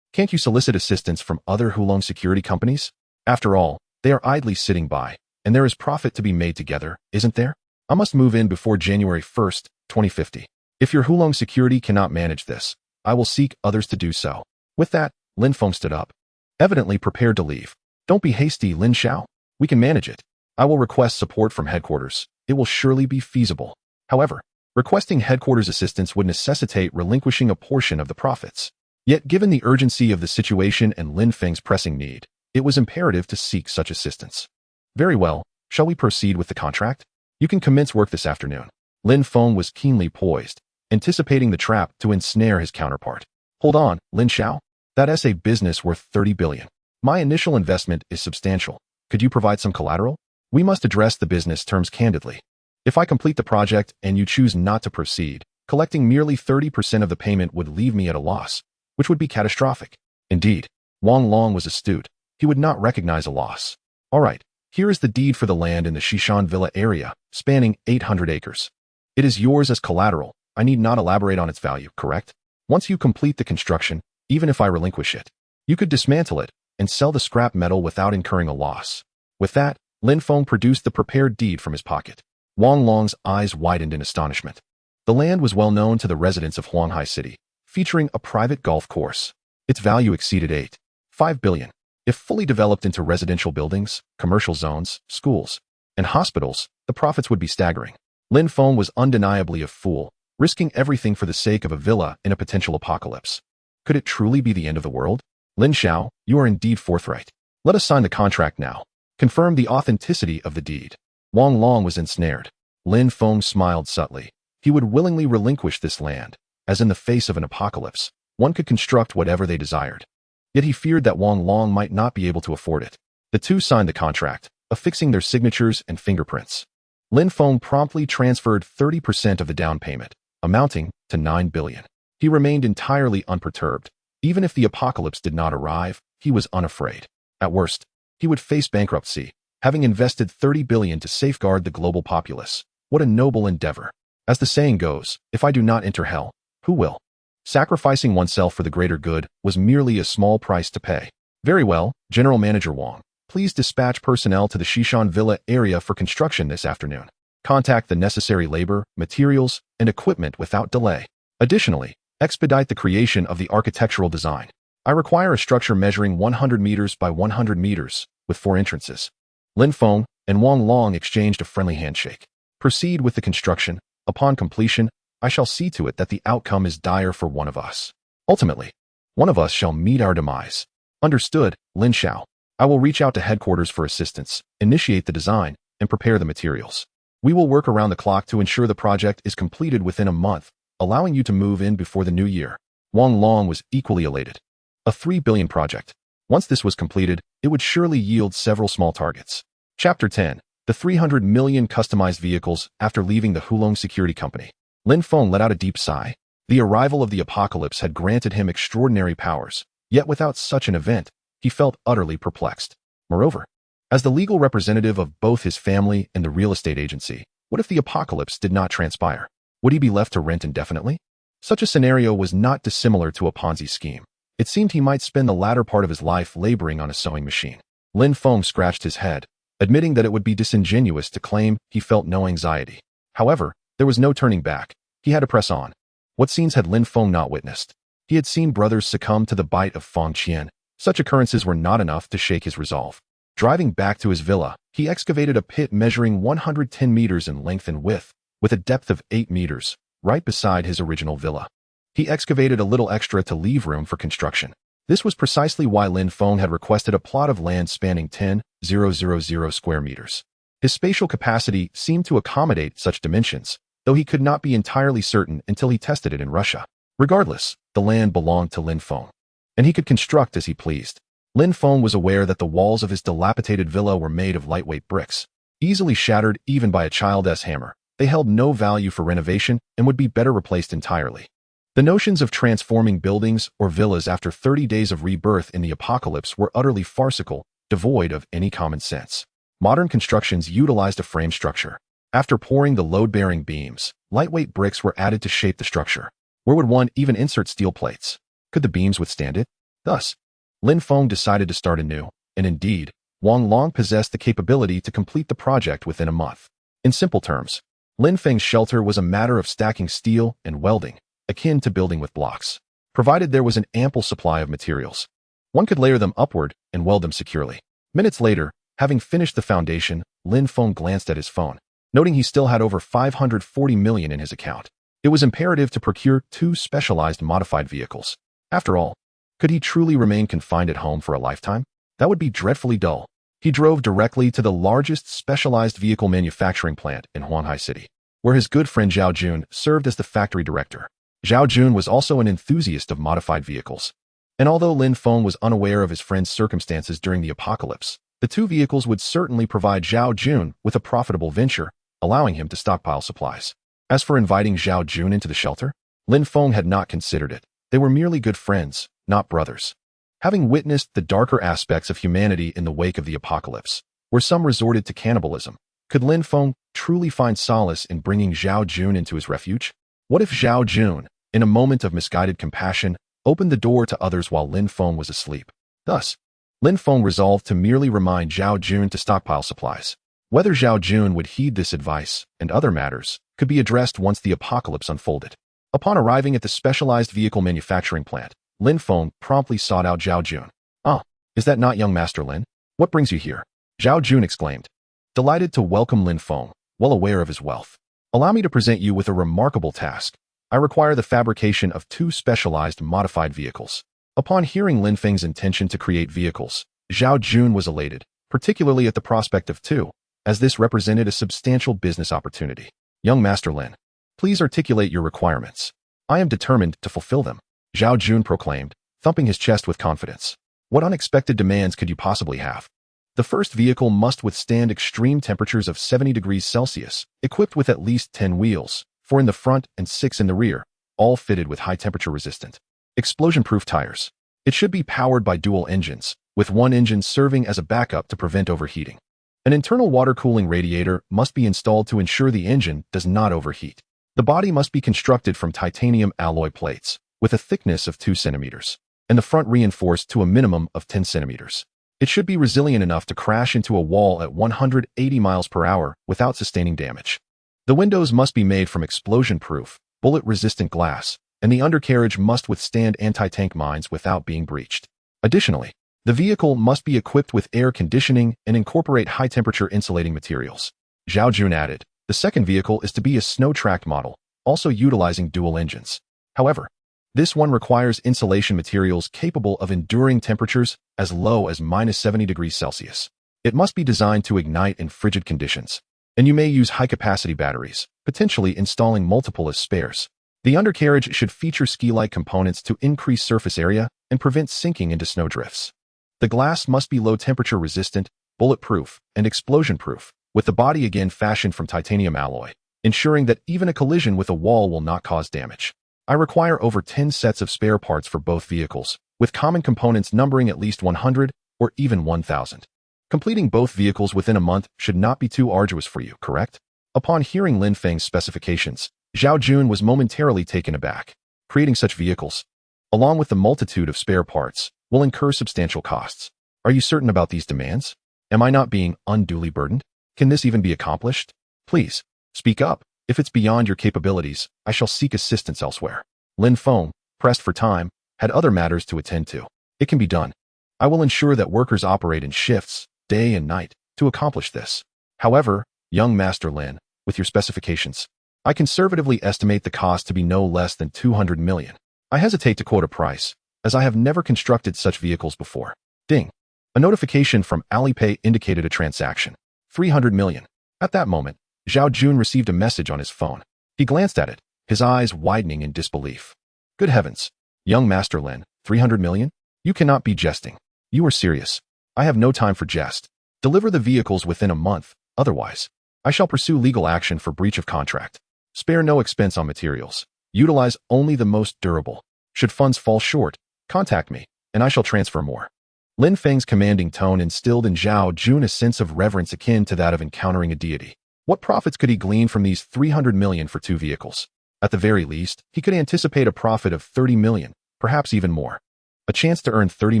A: Can't you solicit assistance from other Hulong security companies? After all, they are idly sitting by, and there is profit to be made together, isn't there? I must move in before January 1st, 2050. If your Hulong security cannot manage this, I will seek others to do so. With that, Lin Feng stood up, evidently prepared to leave. Don't be hasty, Lin Xiao. We can manage it. I will request support from headquarters. It will surely be feasible. However, requesting headquarters assistance would necessitate relinquishing a portion of the profits. Yet given the urgency of the situation and Lin Feng's pressing need, it was imperative to seek such assistance. Very well, shall we proceed with the contract? You can commence work this afternoon. Lin Feng was keenly poised, anticipating the trap to ensnare his counterpart. Hold on, Lin Xiao. That's a business worth 30 billion. My initial investment is substantial. Could you provide some collateral? We must address the business terms candidly. If I complete the project and you choose not to proceed, collecting merely 30% of the payment would leave me at a loss, which would be catastrophic. Indeed, Wang Long was astute. He would not recognize a loss. All right, here is the deed for the land in the Shishan Villa area, spanning 800 acres. It is yours as collateral. I need not elaborate on its value, correct? Once you complete the construction, even if I relinquish it, you could dismantle it and sell the scrap metal without incurring a loss. With that, Lin Feng produced the prepared deed from his pocket. Wang Long's eyes widened in astonishment. The land was well known to the residents of Huanghai City, featuring a private golf course. Its value exceeded 8.5 billion. If fully developed into residential buildings, commercial zones, schools, and hospitals, the profits would be staggering. Lin Feng was undeniably a fool, risking everything for the sake of a villa in a potential apocalypse. Could it truly be the end of the world? Lin Xiao, you are indeed forthright. Let us sign the contract now. Confirm the authenticity of the deed. Wang Long was ensnared. Lin Feng smiled subtly. He would willingly relinquish this land, as in the face of an apocalypse, one could construct whatever they desired. Yet he feared that Wang Long might not be able to afford it. The two signed the contract, affixing their signatures and fingerprints. Lin Feng promptly transferred 30% of the down payment, amounting to 9 billion. He remained entirely unperturbed. Even if the apocalypse did not arrive, he was unafraid. At worst, he would face bankruptcy, having invested 30 billion to safeguard the global populace. What a noble endeavor. As the saying goes, if I do not enter hell, who will? Sacrificing oneself for the greater good was merely a small price to pay. Very well, General Manager Wang, please Please dispatch personnel to the Shishan Villa area for construction this afternoon. Contact the necessary labor, materials, and equipment without delay. Additionally, expedite the creation of the architectural design. I require a structure measuring 100 meters by 100 meters, with 4 entrances. Lin Feng and Wang Long exchanged a friendly handshake. Proceed with the construction. Upon completion, I shall see to it that the outcome is dire for one of us. Ultimately, one of us shall meet our demise. Understood, Lin Xiao. I will reach out to headquarters for assistance, initiate the design, and prepare the materials. We will work around the clock to ensure the project is completed within a month, allowing you to move in before the new year. Wang Long was equally elated. A 3 billion project. Once this was completed, it would surely yield several small targets. Chapter 10. The 300 million customized vehicles after leaving the Hulong Security Company. Lin Feng let out a deep sigh. The arrival of the apocalypse had granted him extraordinary powers, yet without such an event, he felt utterly perplexed. Moreover, as the legal representative of both his family and the real estate agency, what if the apocalypse did not transpire? Would he be left to rent indefinitely? Such a scenario was not dissimilar to a Ponzi scheme. It seemed he might spend the latter part of his life laboring on a sewing machine. Lin Feng scratched his head, admitting that it would be disingenuous to claim he felt no anxiety. However, there was no turning back. He had to press on. What scenes had Lin Feng not witnessed? He had seen brothers succumb to the bite of Feng Qian. Such occurrences were not enough to shake his resolve. Driving back to his villa, he excavated a pit measuring 110 meters in length and width, with a depth of 8 meters, right beside his original villa. He excavated a little extra to leave room for construction. This was precisely why Lin Feng had requested a plot of land spanning 10,000 square meters. His spatial capacity seemed to accommodate such dimensions, though he could not be entirely certain until he tested it in Russia. Regardless, the land belonged to Lin Feng, and he could construct as he pleased. Lin Feng was aware that the walls of his dilapidated villa were made of lightweight bricks, easily shattered even by a child's hammer. They held no value for renovation and would be better replaced entirely. The notions of transforming buildings or villas after 30 days of rebirth in the apocalypse were utterly farcical, devoid of any common sense. Modern constructions utilized a frame structure. After pouring the load-bearing beams, lightweight bricks were added to shape the structure. Where would one even insert steel plates? Could the beams withstand it? Thus, Lin Feng decided to start anew, and indeed, Wang Long possessed the capability to complete the project within a month. In simple terms, Lin Feng's shelter was a matter of stacking steel and welding, akin to building with blocks. Provided there was an ample supply of materials, one could layer them upward and weld them securely. Minutes later, having finished the foundation, Lin Feng glanced at his phone, noting he still had over 540 million in his account. It was imperative to procure 2 specialized modified vehicles. After all, could he truly remain confined at home for a lifetime? That would be dreadfully dull. He drove directly to the largest specialized vehicle manufacturing plant in Huanhai City, where his good friend Zhao Jun served as the factory director. Zhao Jun was also an enthusiast of modified vehicles. And although Lin Feng was unaware of his friend's circumstances during the apocalypse, the 2 vehicles would certainly provide Zhao Jun with a profitable venture, allowing him to stockpile supplies. As for inviting Zhao Jun into the shelter, Lin Feng had not considered it. They were merely good friends, not brothers. Having witnessed the darker aspects of humanity in the wake of the apocalypse, where some resorted to cannibalism, could Lin Feng truly find solace in bringing Zhao Jun into his refuge? What if Zhao Jun, in a moment of misguided compassion, opened the door to others while Lin Feng was asleep? Thus, Lin Feng resolved to merely remind Zhao Jun to stockpile supplies. Whether Zhao Jun would heed this advice and other matters could be addressed once the apocalypse unfolded. Upon arriving at the specialized vehicle manufacturing plant, Lin Feng promptly sought out Zhao Jun. "Ah, is that not young Master Lin? What brings you here?" Zhao Jun exclaimed, delighted to welcome Lin Feng, well aware of his wealth. "Allow me to present you with a remarkable task. I require the fabrication of 2 specialized modified vehicles." Upon hearing Lin Feng's intention to create vehicles, Zhao Jun was elated, particularly at the prospect of 2, as this represented a substantial business opportunity. "Young Master Lin, please articulate your requirements. I am determined to fulfill them," Zhao Jun proclaimed, thumping his chest with confidence. "What unexpected demands could you possibly have?" "The first vehicle must withstand extreme temperatures of 70 degrees Celsius, equipped with at least 10 wheels, 4 in the front and 6 in the rear, all fitted with high-temperature resistant, explosion-proof tires. It should be powered by dual engines, with one engine serving as a backup to prevent overheating. An internal water cooling radiator must be installed to ensure the engine does not overheat. The body must be constructed from titanium alloy plates, with a thickness of 2 centimeters, and the front reinforced to a minimum of 10 centimeters. It should be resilient enough to crash into a wall at 180 miles per hour without sustaining damage. The windows must be made from explosion-proof, bullet-resistant glass, and the undercarriage must withstand anti-tank mines without being breached. Additionally, the vehicle must be equipped with air conditioning and incorporate high-temperature insulating materials. Zhao Jun added, the second vehicle is to be a snow-tracked model, also utilizing dual engines. However, this one requires insulation materials capable of enduring temperatures as low as -70 degrees Celsius. It must be designed to ignite in frigid conditions, and you may use high-capacity batteries, potentially installing multiple as spares. The undercarriage should feature ski-like components to increase surface area and prevent sinking into snowdrifts. The glass must be low-temperature resistant, bulletproof, and explosion-proof, with the body again fashioned from titanium alloy, ensuring that even a collision with a wall will not cause damage. I require over 10 sets of spare parts for both vehicles, with common components numbering at least 100 or even 1,000. Completing both vehicles within a month should not be too arduous for you, correct? Upon hearing Lin Feng's specifications, Zhao Jun was momentarily taken aback. Creating such vehicles, along with the multitude of spare parts, will incur substantial costs. Are you certain about these demands? Am I not being unduly burdened? Can this even be accomplished? Please, speak up. If it's beyond your capabilities, I shall seek assistance elsewhere. Lin Feng, pressed for time, had other matters to attend to. It can be done. I will ensure that workers operate in shifts, day and night, to accomplish this. However, young Master Lin, with your specifications, I conservatively estimate the cost to be no less than 200 million. I hesitate to quote a price, as I have never constructed such vehicles before. Ding. A notification from Alipay indicated a transaction. 300 million. At that moment, Zhao Jun received a message on his phone. He glanced at it, his eyes widening in disbelief. Good heavens. Young Master Lin, 300 million? You cannot be jesting. You are serious. I have no time for jest. Deliver the vehicles within a month, otherwise, I shall pursue legal action for breach of contract. Spare no expense on materials. Utilize only the most durable. Should funds fall short, contact me, and I shall transfer more. Lin Feng's commanding tone instilled in Zhao Jun a sense of reverence akin to that of encountering a deity. What profits could he glean from these 300 million for 2 vehicles? At the very least, he could anticipate a profit of 30 million, perhaps even more. A chance to earn 30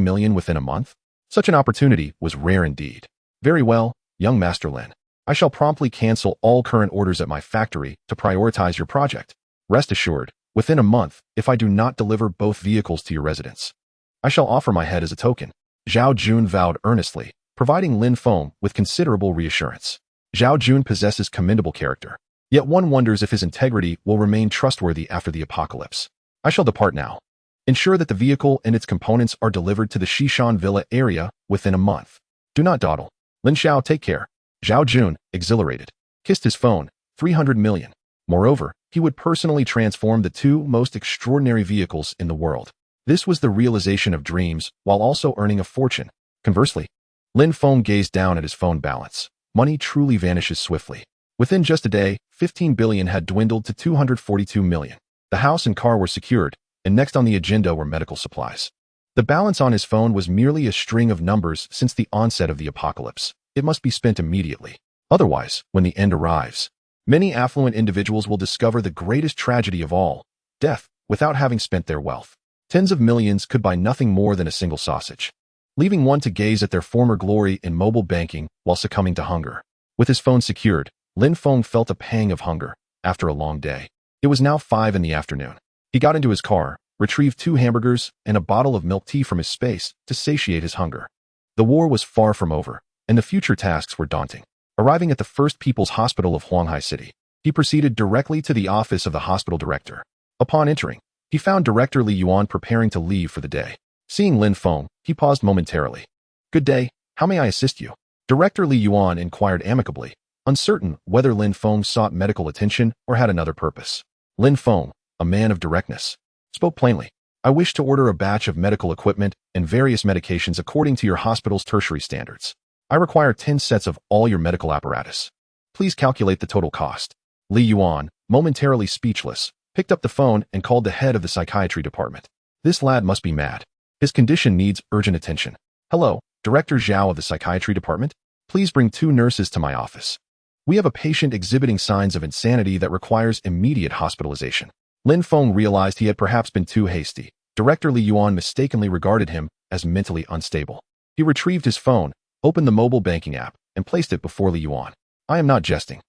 A: million within a month? Such an opportunity was rare indeed. Very well, young Master Lin. I shall promptly cancel all current orders at my factory to prioritize your project. Rest assured, within a month, if I do not deliver both vehicles to your residence, I shall offer my head as a token. Zhao Jun vowed earnestly, providing Lin Feng with considerable reassurance. Zhao Jun possesses commendable character, yet one wonders if his integrity will remain trustworthy after the apocalypse. I shall depart now. Ensure that the vehicle and its components are delivered to the Shishan Villa area within a month. Do not dawdle. Lin Xiao, take care. Zhao Jun, exhilarated, kissed his phone. 300 million. Moreover, he would personally transform the 2 most extraordinary vehicles in the world. This was the realization of dreams while also earning a fortune. Conversely, Lin Feng gazed down at his phone balance. Money truly vanishes swiftly. Within just a day, 15 billion had dwindled to 242 million. The house and car were secured, and next on the agenda were medical supplies. The balance on his phone was merely a string of numbers since the onset of the apocalypse. It must be spent immediately. Otherwise, when the end arrives, many affluent individuals will discover the greatest tragedy of all, death, without having spent their wealth. Tens of millions could buy nothing more than a single sausage, leaving one to gaze at their former glory in mobile banking while succumbing to hunger. With his phone secured, Lin Feng felt a pang of hunger after a long day. It was now 5 in the afternoon. He got into his car, retrieved 2 hamburgers and a bottle of milk tea from his space to satiate his hunger. The war was far from over, and the future tasks were daunting. Arriving at the First People's Hospital of Huanghai City, he proceeded directly to the office of the hospital director. Upon entering, he found Director Li Yuan preparing to leave for the day. Seeing Lin Feng, he paused momentarily. Good day, how may I assist you? Director Li Yuan inquired amicably, uncertain whether Lin Feng sought medical attention or had another purpose. Lin Feng, a man of directness, spoke plainly. I wish to order a batch of medical equipment and various medications according to your hospital's tertiary standards. I require 10 sets of all your medical apparatus. Please calculate the total cost. Li Yuan, momentarily speechless, picked up the phone and called the head of the psychiatry department. This lad must be mad. His condition needs urgent attention. Hello, Director Zhao of the psychiatry department? Please bring 2 nurses to my office. We have a patient exhibiting signs of insanity that requires immediate hospitalization. Lin Feng realized he had perhaps been too hasty. Director Li Yuan mistakenly regarded him as mentally unstable. He retrieved his phone, opened the mobile banking app, and placed it before Li Yuan. I am not jesting.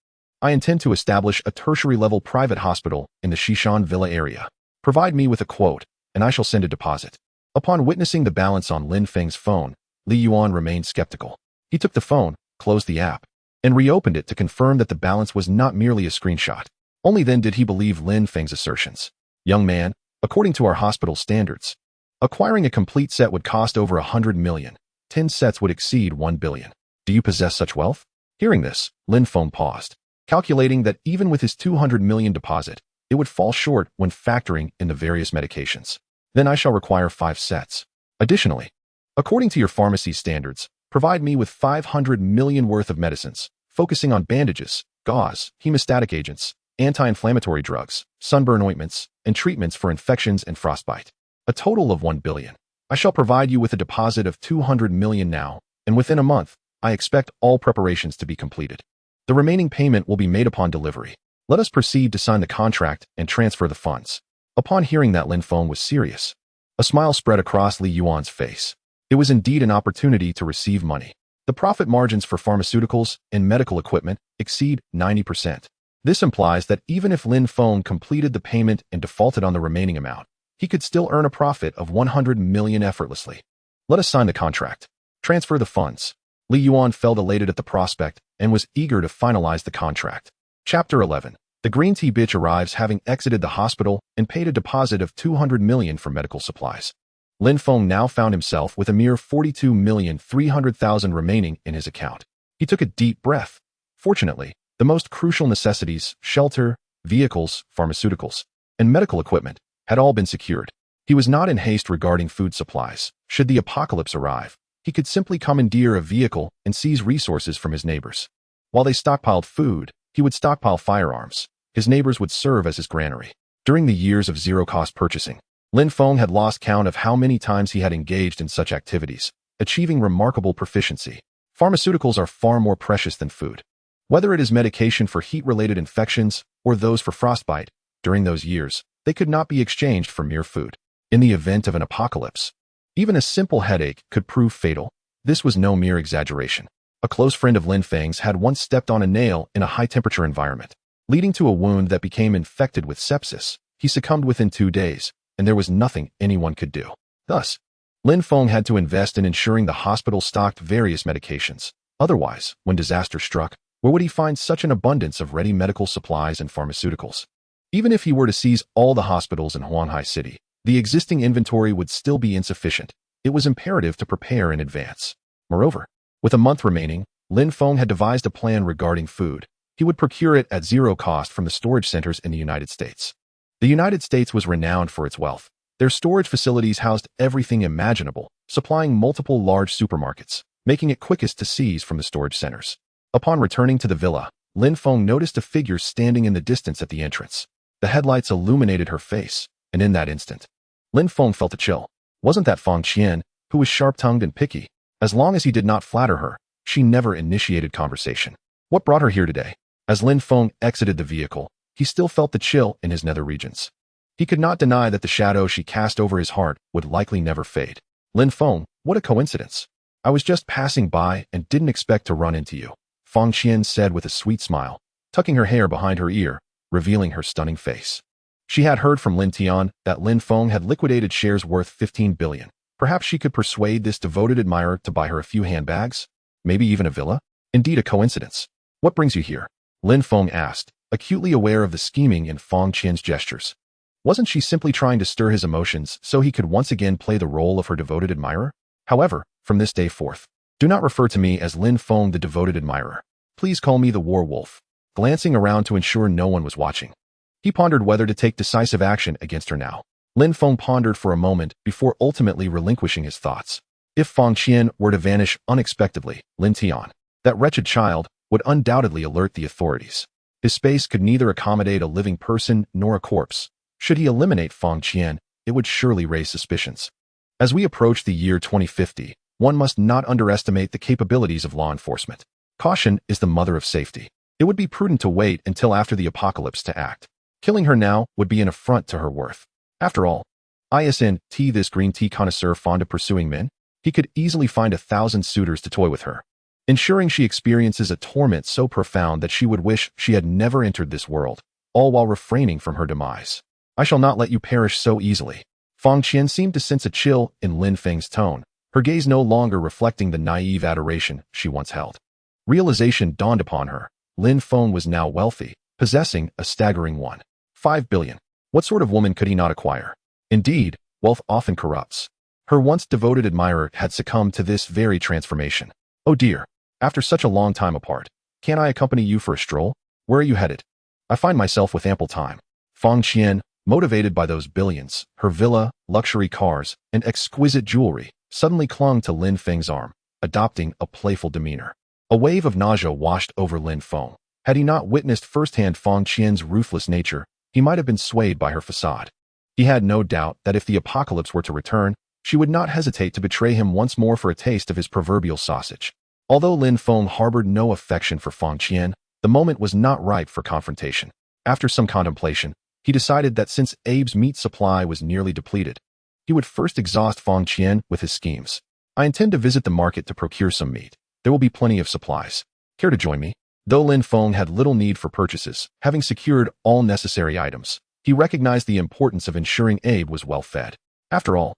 A: I intend to establish a tertiary-level private hospital in the Shishan Villa area. Provide me with a quote, and I shall send a deposit. Upon witnessing the balance on Lin Feng's phone, Li Yuan remained skeptical. He took the phone, closed the app, and reopened it to confirm that the balance was not merely a screenshot. Only then did he believe Lin Feng's assertions. Young man, according to our hospital standards, acquiring a complete set would cost over 100 million. 10 sets would exceed 1 billion. Do you possess such wealth? Hearing this, Lin Feng paused, calculating that even with his 200 million deposit, it would fall short when factoring in the various medications. Then I shall require 5 sets. Additionally, according to your pharmacy standards, provide me with 500 million worth of medicines, focusing on bandages, gauze, hemostatic agents, anti-inflammatory drugs, sunburn ointments, and treatments for infections and frostbite. A total of 1 billion. I shall provide you with a deposit of 200 million now, and within a month, I expect all preparations to be completed. The remaining payment will be made upon delivery. Let us proceed to sign the contract and transfer the funds. Upon hearing that, Lin Feng was serious. A smile spread across Li Yuan's face. It was indeed an opportunity to receive money. The profit margins for pharmaceuticals and medical equipment exceed 90%. This implies that even if Lin Feng completed the payment and defaulted on the remaining amount, he could still earn a profit of 100 million effortlessly. Let us sign the contract. Transfer the funds. Li Yuan felt elated at the prospect and was eager to finalize the contract. Chapter 11. The green tea bitch arrives having exited the hospital and paid a deposit of 200 million for medical supplies. Lin Feng now found himself with a mere 42,300,000 remaining in his account. He took a deep breath. Fortunately, the most crucial necessities, shelter, vehicles, pharmaceuticals, and medical equipment, had all been secured. He was not in haste regarding food supplies. Should the apocalypse arrive, he could simply commandeer a vehicle and seize resources from his neighbors. While they stockpiled food, he would stockpile firearms. His neighbors would serve as his granary. During the years of zero-cost purchasing, Lin Feng had lost count of how many times he had engaged in such activities, achieving remarkable proficiency. Pharmaceuticals are far more precious than food. Whether it is medication for heat-related infections or those for frostbite, during those years, they could not be exchanged for mere food. In the event of an apocalypse, even a simple headache could prove fatal. This was no mere exaggeration. A close friend of Lin Feng's had once stepped on a nail in a high-temperature environment, leading to a wound that became infected with sepsis. He succumbed within 2 days, and there was nothing anyone could do. Thus, Lin Feng had to invest in ensuring the hospital stocked various medications. Otherwise, when disaster struck, where would he find such an abundance of ready medical supplies and pharmaceuticals? Even if he were to seize all the hospitals in Huanhai City, the existing inventory would still be insufficient. It was imperative to prepare in advance. Moreover, with a month remaining, Lin Feng had devised a plan regarding food. He would procure it at zero cost from the storage centers in the United States. The United States was renowned for its wealth. Their storage facilities housed everything imaginable, supplying multiple large supermarkets, making it quickest to seize from the storage centers. Upon returning to the villa, Lin Feng noticed a figure standing in the distance at the entrance. The headlights illuminated her face, and in that instant, Lin Feng felt a chill. Wasn't that Fang Qian, who was sharp-tongued and picky? As long as he did not flatter her, she never initiated conversation. What brought her here today? As Lin Feng exited the vehicle, he still felt the chill in his nether regions. He could not deny that the shadow she cast over his heart would likely never fade. Lin Feng, what a coincidence. I was just passing by and didn't expect to run into you, Fang Qian said with a sweet smile, tucking her hair behind her ear, revealing her stunning face. She had heard from Lin Tian that Lin Feng had liquidated shares worth 15 billion. Perhaps she could persuade this devoted admirer to buy her a few handbags, maybe even a villa? Indeed a coincidence. What brings you here? Lin Feng asked, acutely aware of the scheming in Fang Qian's gestures. Wasn't she simply trying to stir his emotions so he could once again play the role of her devoted admirer? However, from this day forth, do not refer to me as Lin Feng the devoted admirer. Please call me the war wolf. Glancing around to ensure no one was watching, he pondered whether to take decisive action against her now. Lin Feng pondered for a moment before ultimately relinquishing his thoughts. If Fang Qian were to vanish unexpectedly, Lin Tian, that wretched child, would undoubtedly alert the authorities. His space could neither accommodate a living person nor a corpse. Should he eliminate Fang Qian, it would surely raise suspicions. As we approach the year 2050, one must not underestimate the capabilities of law enforcement. Caution is the mother of safety. It would be prudent to wait until after the apocalypse to act. Killing her now would be an affront to her worth. After all, isn't this green tea connoisseur fond of pursuing men? he could easily find 1,000 suitors to toy with her, ensuring she experiences a torment so profound that she would wish she had never entered this world, all while refraining from her demise. I shall not let you perish so easily. Fang Qian seemed to sense a chill in Lin Feng's tone, her gaze no longer reflecting the naive adoration she once held. Realization dawned upon her. Lin Feng was now wealthy, possessing a staggering 1.5 billion. What sort of woman could he not acquire? Indeed, wealth often corrupts. Her once devoted admirer had succumbed to this very transformation. Oh dear, after such a long time apart, can't I accompany you for a stroll? Where are you headed? I find myself with ample time. Fang Qian, motivated by those billions, her villa, luxury cars, and exquisite jewelry, suddenly clung to Lin Feng's arm, adopting a playful demeanor. A wave of nausea washed over Lin Feng. Had he not witnessed firsthand Fang Qian's ruthless nature, he might have been swayed by her facade. He had no doubt that if the apocalypse were to return, she would not hesitate to betray him once more for a taste of his proverbial sausage. Although Lin Feng harbored no affection for Fang Qian, the moment was not ripe for confrontation. After some contemplation, he decided that since Abe's meat supply was nearly depleted, he would first exhaust Fang Qian with his schemes. I intend to visit the market to procure some meat. There will be plenty of supplies. Care to join me? Though Lin Feng had little need for purchases, having secured all necessary items, he recognized the importance of ensuring Abe was well fed. After all,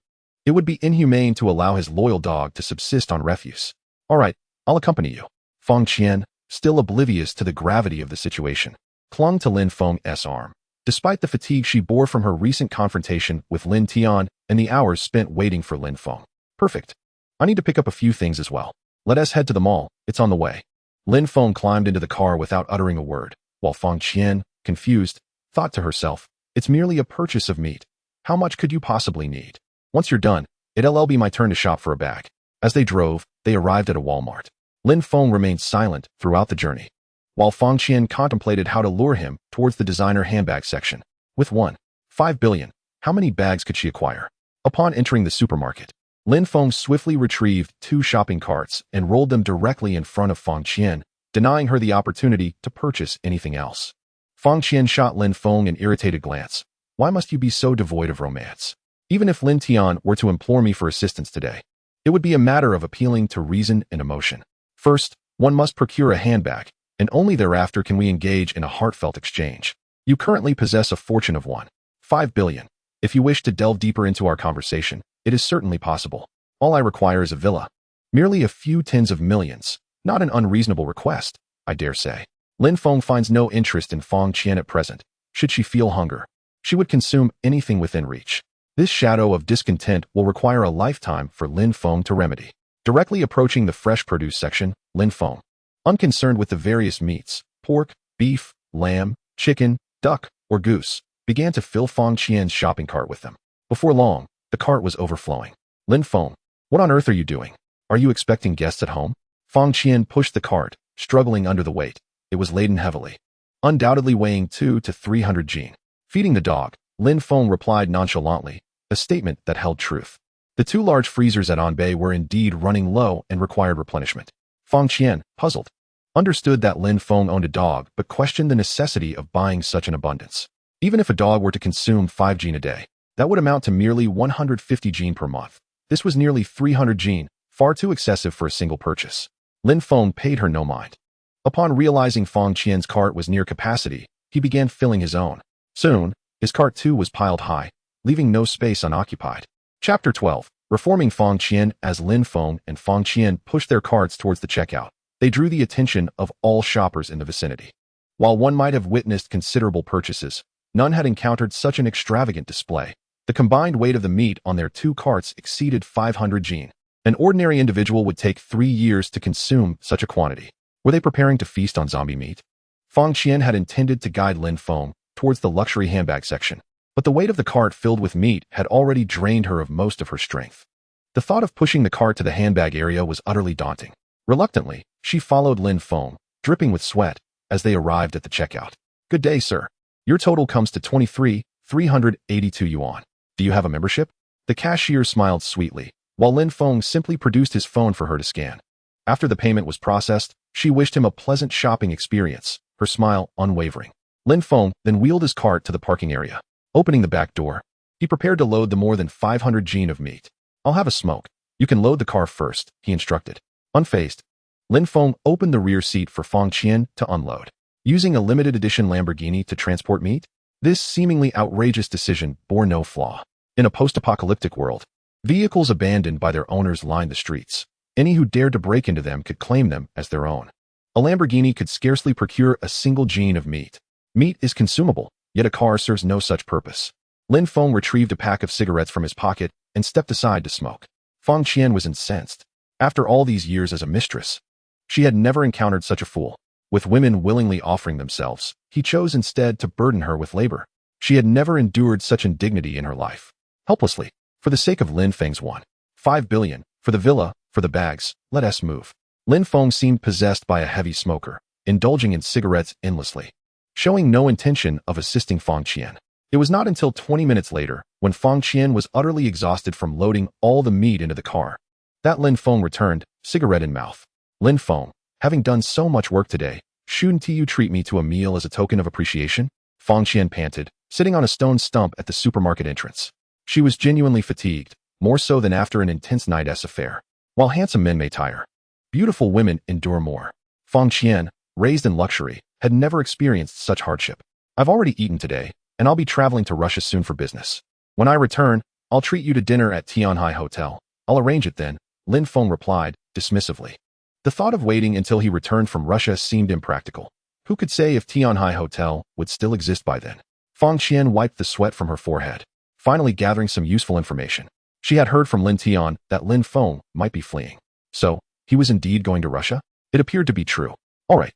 A: it would be inhumane to allow his loyal dog to subsist on refuse. All right, I'll accompany you. Fang Qian, still oblivious to the gravity of the situation, clung to Lin Feng's arm. Despite the fatigue she bore from her recent confrontation with Lin Tian and the hours spent waiting for Lin Feng. Perfect. I need to pick up a few things as well. Let us head to the mall. It's on the way. Lin Feng climbed into the car without uttering a word, while Fang Qian, confused, thought to herself, it's merely a purchase of meat. How much could you possibly need? Once you're done, it'll be my turn to shop for a bag. As they drove, they arrived at a Walmart. Lin Feng remained silent throughout the journey, while Fang Qian contemplated how to lure him towards the designer handbag section. With 1.5 billion, how many bags could she acquire? Upon entering the supermarket, Lin Feng swiftly retrieved 2 shopping carts and rolled them directly in front of Fang Qian, denying her the opportunity to purchase anything else. Fang Qian shot Lin Feng an irritated glance. Why must you be so devoid of romance? Even if Lin Tian were to implore me for assistance today, it would be a matter of appealing to reason and emotion. First, one must procure a handbag, and only thereafter can we engage in a heartfelt exchange. You currently possess a fortune of 1.5 billion. If you wish to delve deeper into our conversation, it is certainly possible. All I require is a villa. Merely a few tens of millions. Not an unreasonable request, I dare say. Lin Feng finds no interest in Fang Qian at present. Should she feel hunger, she would consume anything within reach. This shadow of discontent will require a lifetime for Lin Feng to remedy. Directly approaching the fresh produce section, Lin Feng, unconcerned with the various meats, pork, beef, lamb, chicken, duck, or goose, began to fill Fang Qian's shopping cart with them. Before long, the cart was overflowing. Lin Feng, what on earth are you doing? Are you expecting guests at home? Fang Qian pushed the cart, struggling under the weight. It was laden heavily, undoubtedly weighing 200 to 300 jin. Feeding the dog, Lin Feng replied nonchalantly, a statement that held truth. The 2 large freezers at Anbei were indeed running low and required replenishment. Fang Qian, puzzled, understood that Lin Feng owned a dog but questioned the necessity of buying such an abundance. Even if a dog were to consume 5 jin a day, that would amount to merely 150 jin per month. This was nearly 300 jin, far too excessive for a single purchase. Lin Feng paid her no mind. Upon realizing Fang Qian's cart was near capacity, he began filling his own. Soon, his cart too was piled high, leaving no space unoccupied. Chapter 12. Reforming Fang Qian. As Lin Feng and Fang Qian pushed their carts towards the checkout, they drew the attention of all shoppers in the vicinity. While one might have witnessed considerable purchases, none had encountered such an extravagant display. The combined weight of the meat on their 2 carts exceeded 500 jin. An ordinary individual would take 3 years to consume such a quantity. Were they preparing to feast on zombie meat? Fang Qian had intended to guide Lin Feng towards the luxury handbag section, but the weight of the cart filled with meat had already drained her of most of her strength. The thought of pushing the cart to the handbag area was utterly daunting. Reluctantly, she followed Lin Feng, dripping with sweat, as they arrived at the checkout. Good day, sir. Your total comes to 23,382 yuan. Do you have a membership? The cashier smiled sweetly, while Lin Feng simply produced his phone for her to scan. After the payment was processed, she wished him a pleasant shopping experience, her smile unwavering. Lin Feng then wheeled his cart to the parking area. Opening the back door, he prepared to load the more than 500 jin of meat. I'll have a smoke. You can load the car first, he instructed. Unfazed, Lin Feng opened the rear seat for Fang Qian to unload. Using a limited edition Lamborghini to transport meat? This seemingly outrageous decision bore no flaw. In a post-apocalyptic world, vehicles abandoned by their owners lined the streets. Any who dared to break into them could claim them as their own. A Lamborghini could scarcely procure a single gene of meat. Meat is consumable, yet a car serves no such purpose. Lin Feng retrieved a pack of cigarettes from his pocket and stepped aside to smoke. Fang Qian was incensed. After all these years as a mistress, she had never encountered such a fool. With women willingly offering themselves, he chose instead to burden her with labor. She had never endured such indignity in her life. Helplessly, for the sake of Lin Feng's 1.5 billion, for the villa, for the bags, let us move. Lin Feng seemed possessed by a heavy smoker, indulging in cigarettes endlessly, showing no intention of assisting Fang Qian. It was not until 20 minutes later, when Fang Qian was utterly exhausted from loading all the meat into the car, that Lin Feng returned, cigarette in mouth. Lin Feng, having done so much work today, shouldn't you treat me to a meal as a token of appreciation? Fang Qian panted, sitting on a stone stump at the supermarket entrance. She was genuinely fatigued, more so than after an intense night's affair. While handsome men may tire, beautiful women endure more. Fang Qian, raised in luxury, had never experienced such hardship. I've already eaten today, and I'll be traveling to Russia soon for business. When I return, I'll treat you to dinner at Tianhai Hotel. I'll arrange it then, Lin Feng replied, dismissively. The thought of waiting until he returned from Russia seemed impractical. Who could say if Tianhai Hotel would still exist by then? Fang Qian wiped the sweat from her forehead, finally gathering some useful information. She had heard from Lin Tian that Lin Feng might be fleeing. So, he was indeed going to Russia? It appeared to be true. All right.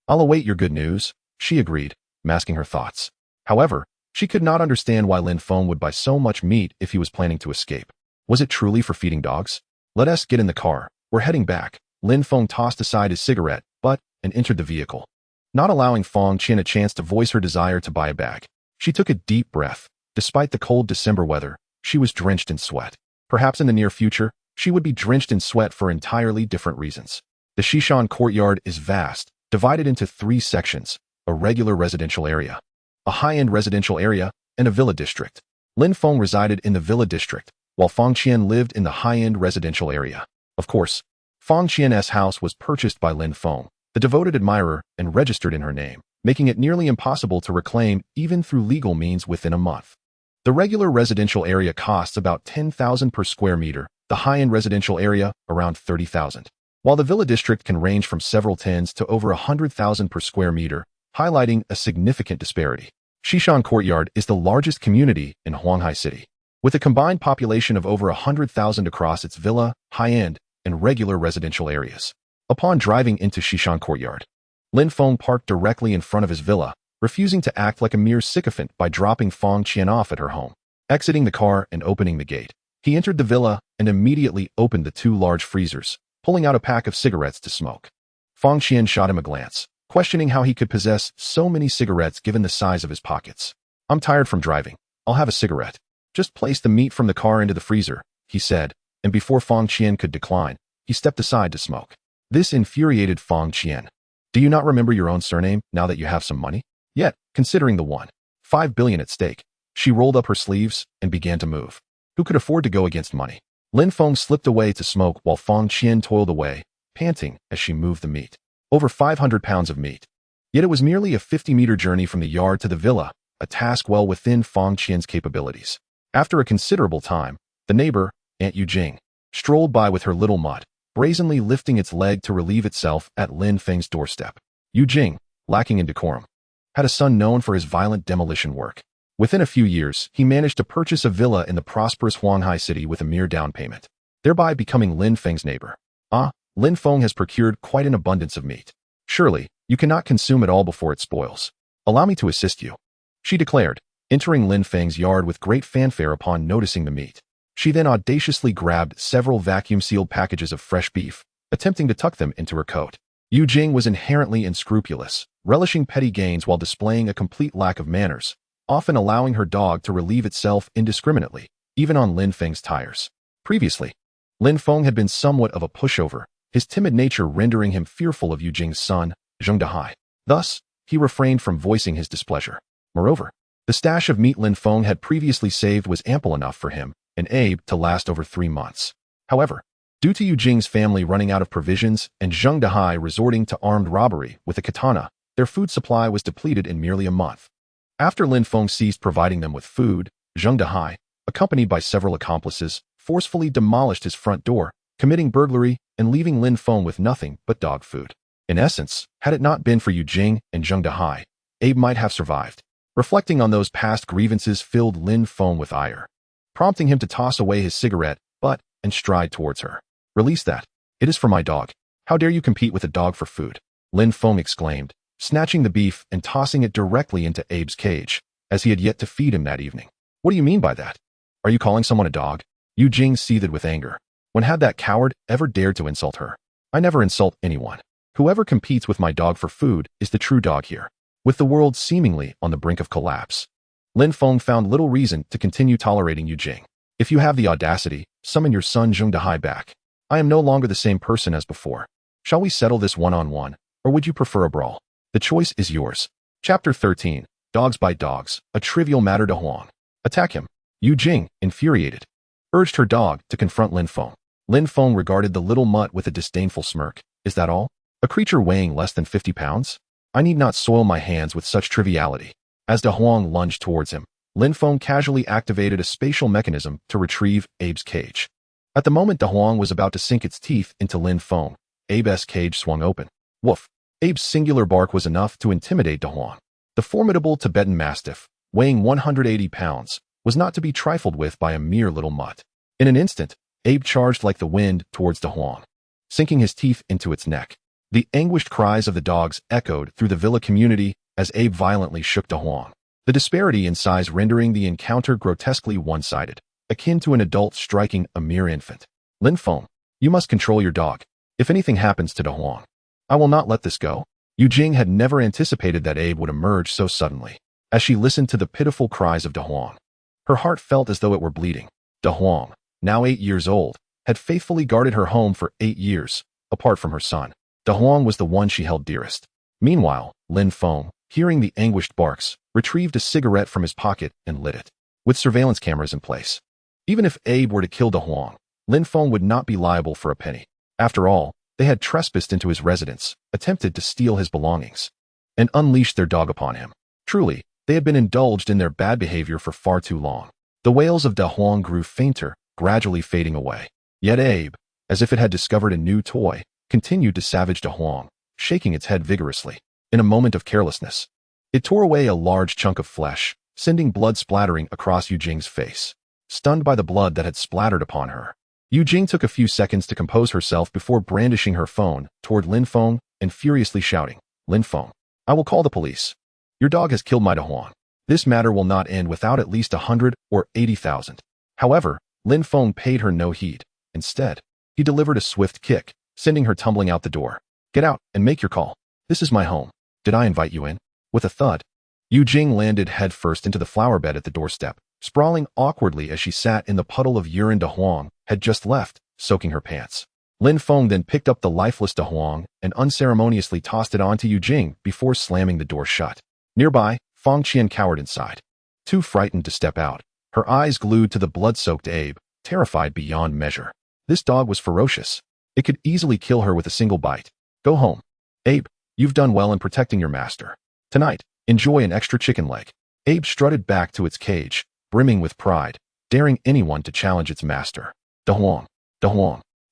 A: I'll await your good news, she agreed, masking her thoughts. However, she could not understand why Lin Feng would buy so much meat if he was planning to escape. Was it truly for feeding dogs? Let us get in the car. We're heading back. Lin Feng tossed aside his cigarette, butt, and entered the vehicle, not allowing Fang Qian a chance to voice her desire to buy a bag. She took a deep breath. Despite the cold December weather, she was drenched in sweat. Perhaps in the near future, she would be drenched in sweat for entirely different reasons. The Shishan courtyard is vast, divided into 3 sections: a regular residential area, a high-end residential area, and a villa district. Lin Feng resided in the villa district, while Fang Qian lived in the high-end residential area. Of course, Fang Qian's house was purchased by Lin Feng, the devoted admirer, and registered in her name, making it nearly impossible to reclaim even through legal means within a month. The regular residential area costs about 10,000 per square meter, the high-end residential area around 30,000. While the villa district can range from several tens to over 100,000 per square meter, highlighting a significant disparity. Shishan Courtyard is the largest community in Huanghai City, with a combined population of over 100,000 across its villa, high-end, and regular residential areas. Upon driving into Shishan Courtyard, Lin Feng parked directly in front of his villa, refusing to act like a mere sycophant by dropping Fang Qian off at her home. Exiting the car and opening the gate, he entered the villa and immediately opened the 2 large freezers, pulling out a pack of cigarettes to smoke. Fang Qian shot him a glance, questioning how he could possess so many cigarettes given the size of his pockets. I'm tired from driving. I'll have a cigarette. Just place the meat from the car into the freezer, he said, and before Fang Qian could decline, he stepped aside to smoke. This infuriated Fang Qian. Do you not remember your own surname now that you have some money? Yet, considering the 1.5 billion at stake, she rolled up her sleeves and began to move. Who could afford to go against money? Lin Feng slipped away to smoke while Fang Qian toiled away, panting as she moved the meat. Over 500 pounds of meat. Yet it was merely a 50-meter journey from the yard to the villa, a task well within Fang Qian's capabilities. After a considerable time, the neighbor, Aunt Yu Jing, strolled by with her little mutt, brazenly lifting its leg to relieve itself at Lin Feng's doorstep. Yu Jing, lacking in decorum, had a son known for his violent demolition work. Within a few years, he managed to purchase a villa in the prosperous Huanghai city with a mere down payment, thereby becoming Lin Feng's neighbor. Lin Feng has procured quite an abundance of meat. Surely, you cannot consume it all before it spoils. Allow me to assist you, she declared, entering Lin Feng's yard with great fanfare upon noticing the meat. She then audaciously grabbed several vacuum-sealed packages of fresh beef, attempting to tuck them into her coat. Yu Jing was inherently unscrupulous, relishing petty gains while displaying a complete lack of manners, often allowing her dog to relieve itself indiscriminately, even on Lin Feng's tires. Previously, Lin Feng had been somewhat of a pushover, his timid nature rendering him fearful of Yu Jing's son, Zheng Dahai. Thus, he refrained from voicing his displeasure. Moreover, the stash of meat Lin Feng had previously saved was ample enough for him and Abe to last over 3 months. However, Due to Yu Jing's family running out of provisions and Zheng Dehai resorting to armed robbery with a katana, their food supply was depleted in merely a month. After Lin Feng ceased providing them with food, Zheng Dehai, accompanied by several accomplices, forcefully demolished his front door, committing burglary and leaving Lin Feng with nothing but dog food. In essence, had it not been for Yu Jing and Zheng Dehai, Abe might have survived. Reflecting on those past grievances filled Lin Feng with ire, prompting him to toss away his cigarette butt and stride towards her. "Release that. It is for my dog. How dare you compete with a dog for food?" Lin Feng exclaimed, snatching the beef and tossing it directly into Abe's cage, as he had yet to feed him that evening. "What do you mean by that? Are you calling someone a dog?" Yu Jing seethed with anger. When had that coward ever dared to insult her? "I never insult anyone. Whoever competes with my dog for food is the true dog here." With the world seemingly on the brink of collapse, Lin Feng found little reason to continue tolerating Yu Jing. "If you have the audacity, summon your son Zheng Dehai back. I am no longer the same person as before. Shall we settle this one-on-one, or would you prefer a brawl? The choice is yours." Chapter 13. Dogs bite dogs, a trivial matter to Huang. "Attack him." Yu Jing, infuriated, urged her dog to confront Lin Feng. Lin Feng regarded the little mutt with a disdainful smirk. "Is that all? A creature weighing less than 50 pounds? I need not soil my hands with such triviality." As De Huang lunged towards him, Lin Feng casually activated a spatial mechanism to retrieve Abe's cage. At the moment De Huang was about to sink its teeth into Lin Feng, Abe's cage swung open. Woof! Abe's singular bark was enough to intimidate De Huang. The formidable Tibetan Mastiff, weighing 180 pounds, was not to be trifled with by a mere little mutt. In an instant, Abe charged like the wind towards De Huang, sinking his teeth into its neck. The anguished cries of the dogs echoed through the villa community as Abe violently shook De Huang, the disparity in size rendering the encounter grotesquely one-sided, akin to an adult striking a mere infant. "Lin Feng, you must control your dog. If anything happens to De Huang, I will not let this go." Yu Jing had never anticipated that Abe would emerge so suddenly. As she listened to the pitiful cries of De Huang, her heart felt as though it were bleeding. De Huang, now 8 years old, had faithfully guarded her home for 8 years, apart from her son. De Huang was the one she held dearest. Meanwhile, Lin Feng, hearing the anguished barks, retrieved a cigarette from his pocket and lit it. With surveillance cameras in place, even if Abe were to kill De Huang, Lin Feng would not be liable for a penny. After all, they had trespassed into his residence, attempted to steal his belongings, and unleashed their dog upon him. Truly, they had been indulged in their bad behavior for far too long. The wails of De Huang grew fainter, gradually fading away. Yet Abe, as if it had discovered a new toy, continued to savage De Huang, shaking its head vigorously. In a moment of carelessness, it tore away a large chunk of flesh, sending blood splattering across Yu Jing's face. Stunned by the blood that had splattered upon her, Yu Jing took a few seconds to compose herself before brandishing her phone toward Lin Feng and furiously shouting, "Lin Feng, I will call the police. Your dog has killed my De Huang. This matter will not end without at least 100 or 80,000. However, Lin Feng paid her no heed. Instead, he delivered a swift kick, sending her tumbling out the door. "Get out and make your call. This is my home. Did I invite you in?" With a thud, Yu Jing landed headfirst into the flower bed at the doorstep, sprawling awkwardly as she sat in the puddle of urine De Huang had just left, soaking her pants. Lin Feng then picked up the lifeless De Huang and unceremoniously tossed it onto Yu Jing before slamming the door shut. Nearby, Feng Qian cowered inside, too frightened to step out, her eyes glued to the blood-soaked Abe, terrified beyond measure. This dog was ferocious. It could easily kill her with a single bite. "Go home. Abe, you've done well in protecting your master. Tonight, enjoy an extra chicken leg." Abe strutted back to its cage, brimming with pride, daring anyone to challenge its master. De Huang,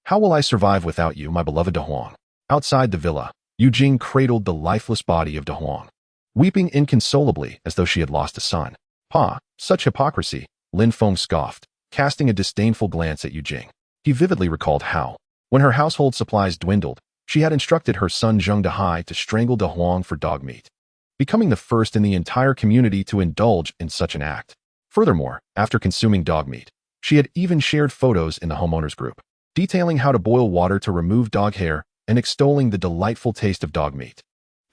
A: how will I survive without you, my beloved De Huang?" Outside the villa, Yu Jing cradled the lifeless body of De Huang, weeping inconsolably as though she had lost a son. "Pa, such hypocrisy," Lin Feng scoffed, casting a disdainful glance at Yu Jing. He vividly recalled how, when her household supplies dwindled, she had instructed her son Zheng Dehai to strangle De Huang for dog meat, becoming the first in the entire community to indulge in such an act. Furthermore, after consuming dog meat, she had even shared photos in the homeowners group, detailing how to boil water to remove dog hair and extolling the delightful taste of dog meat.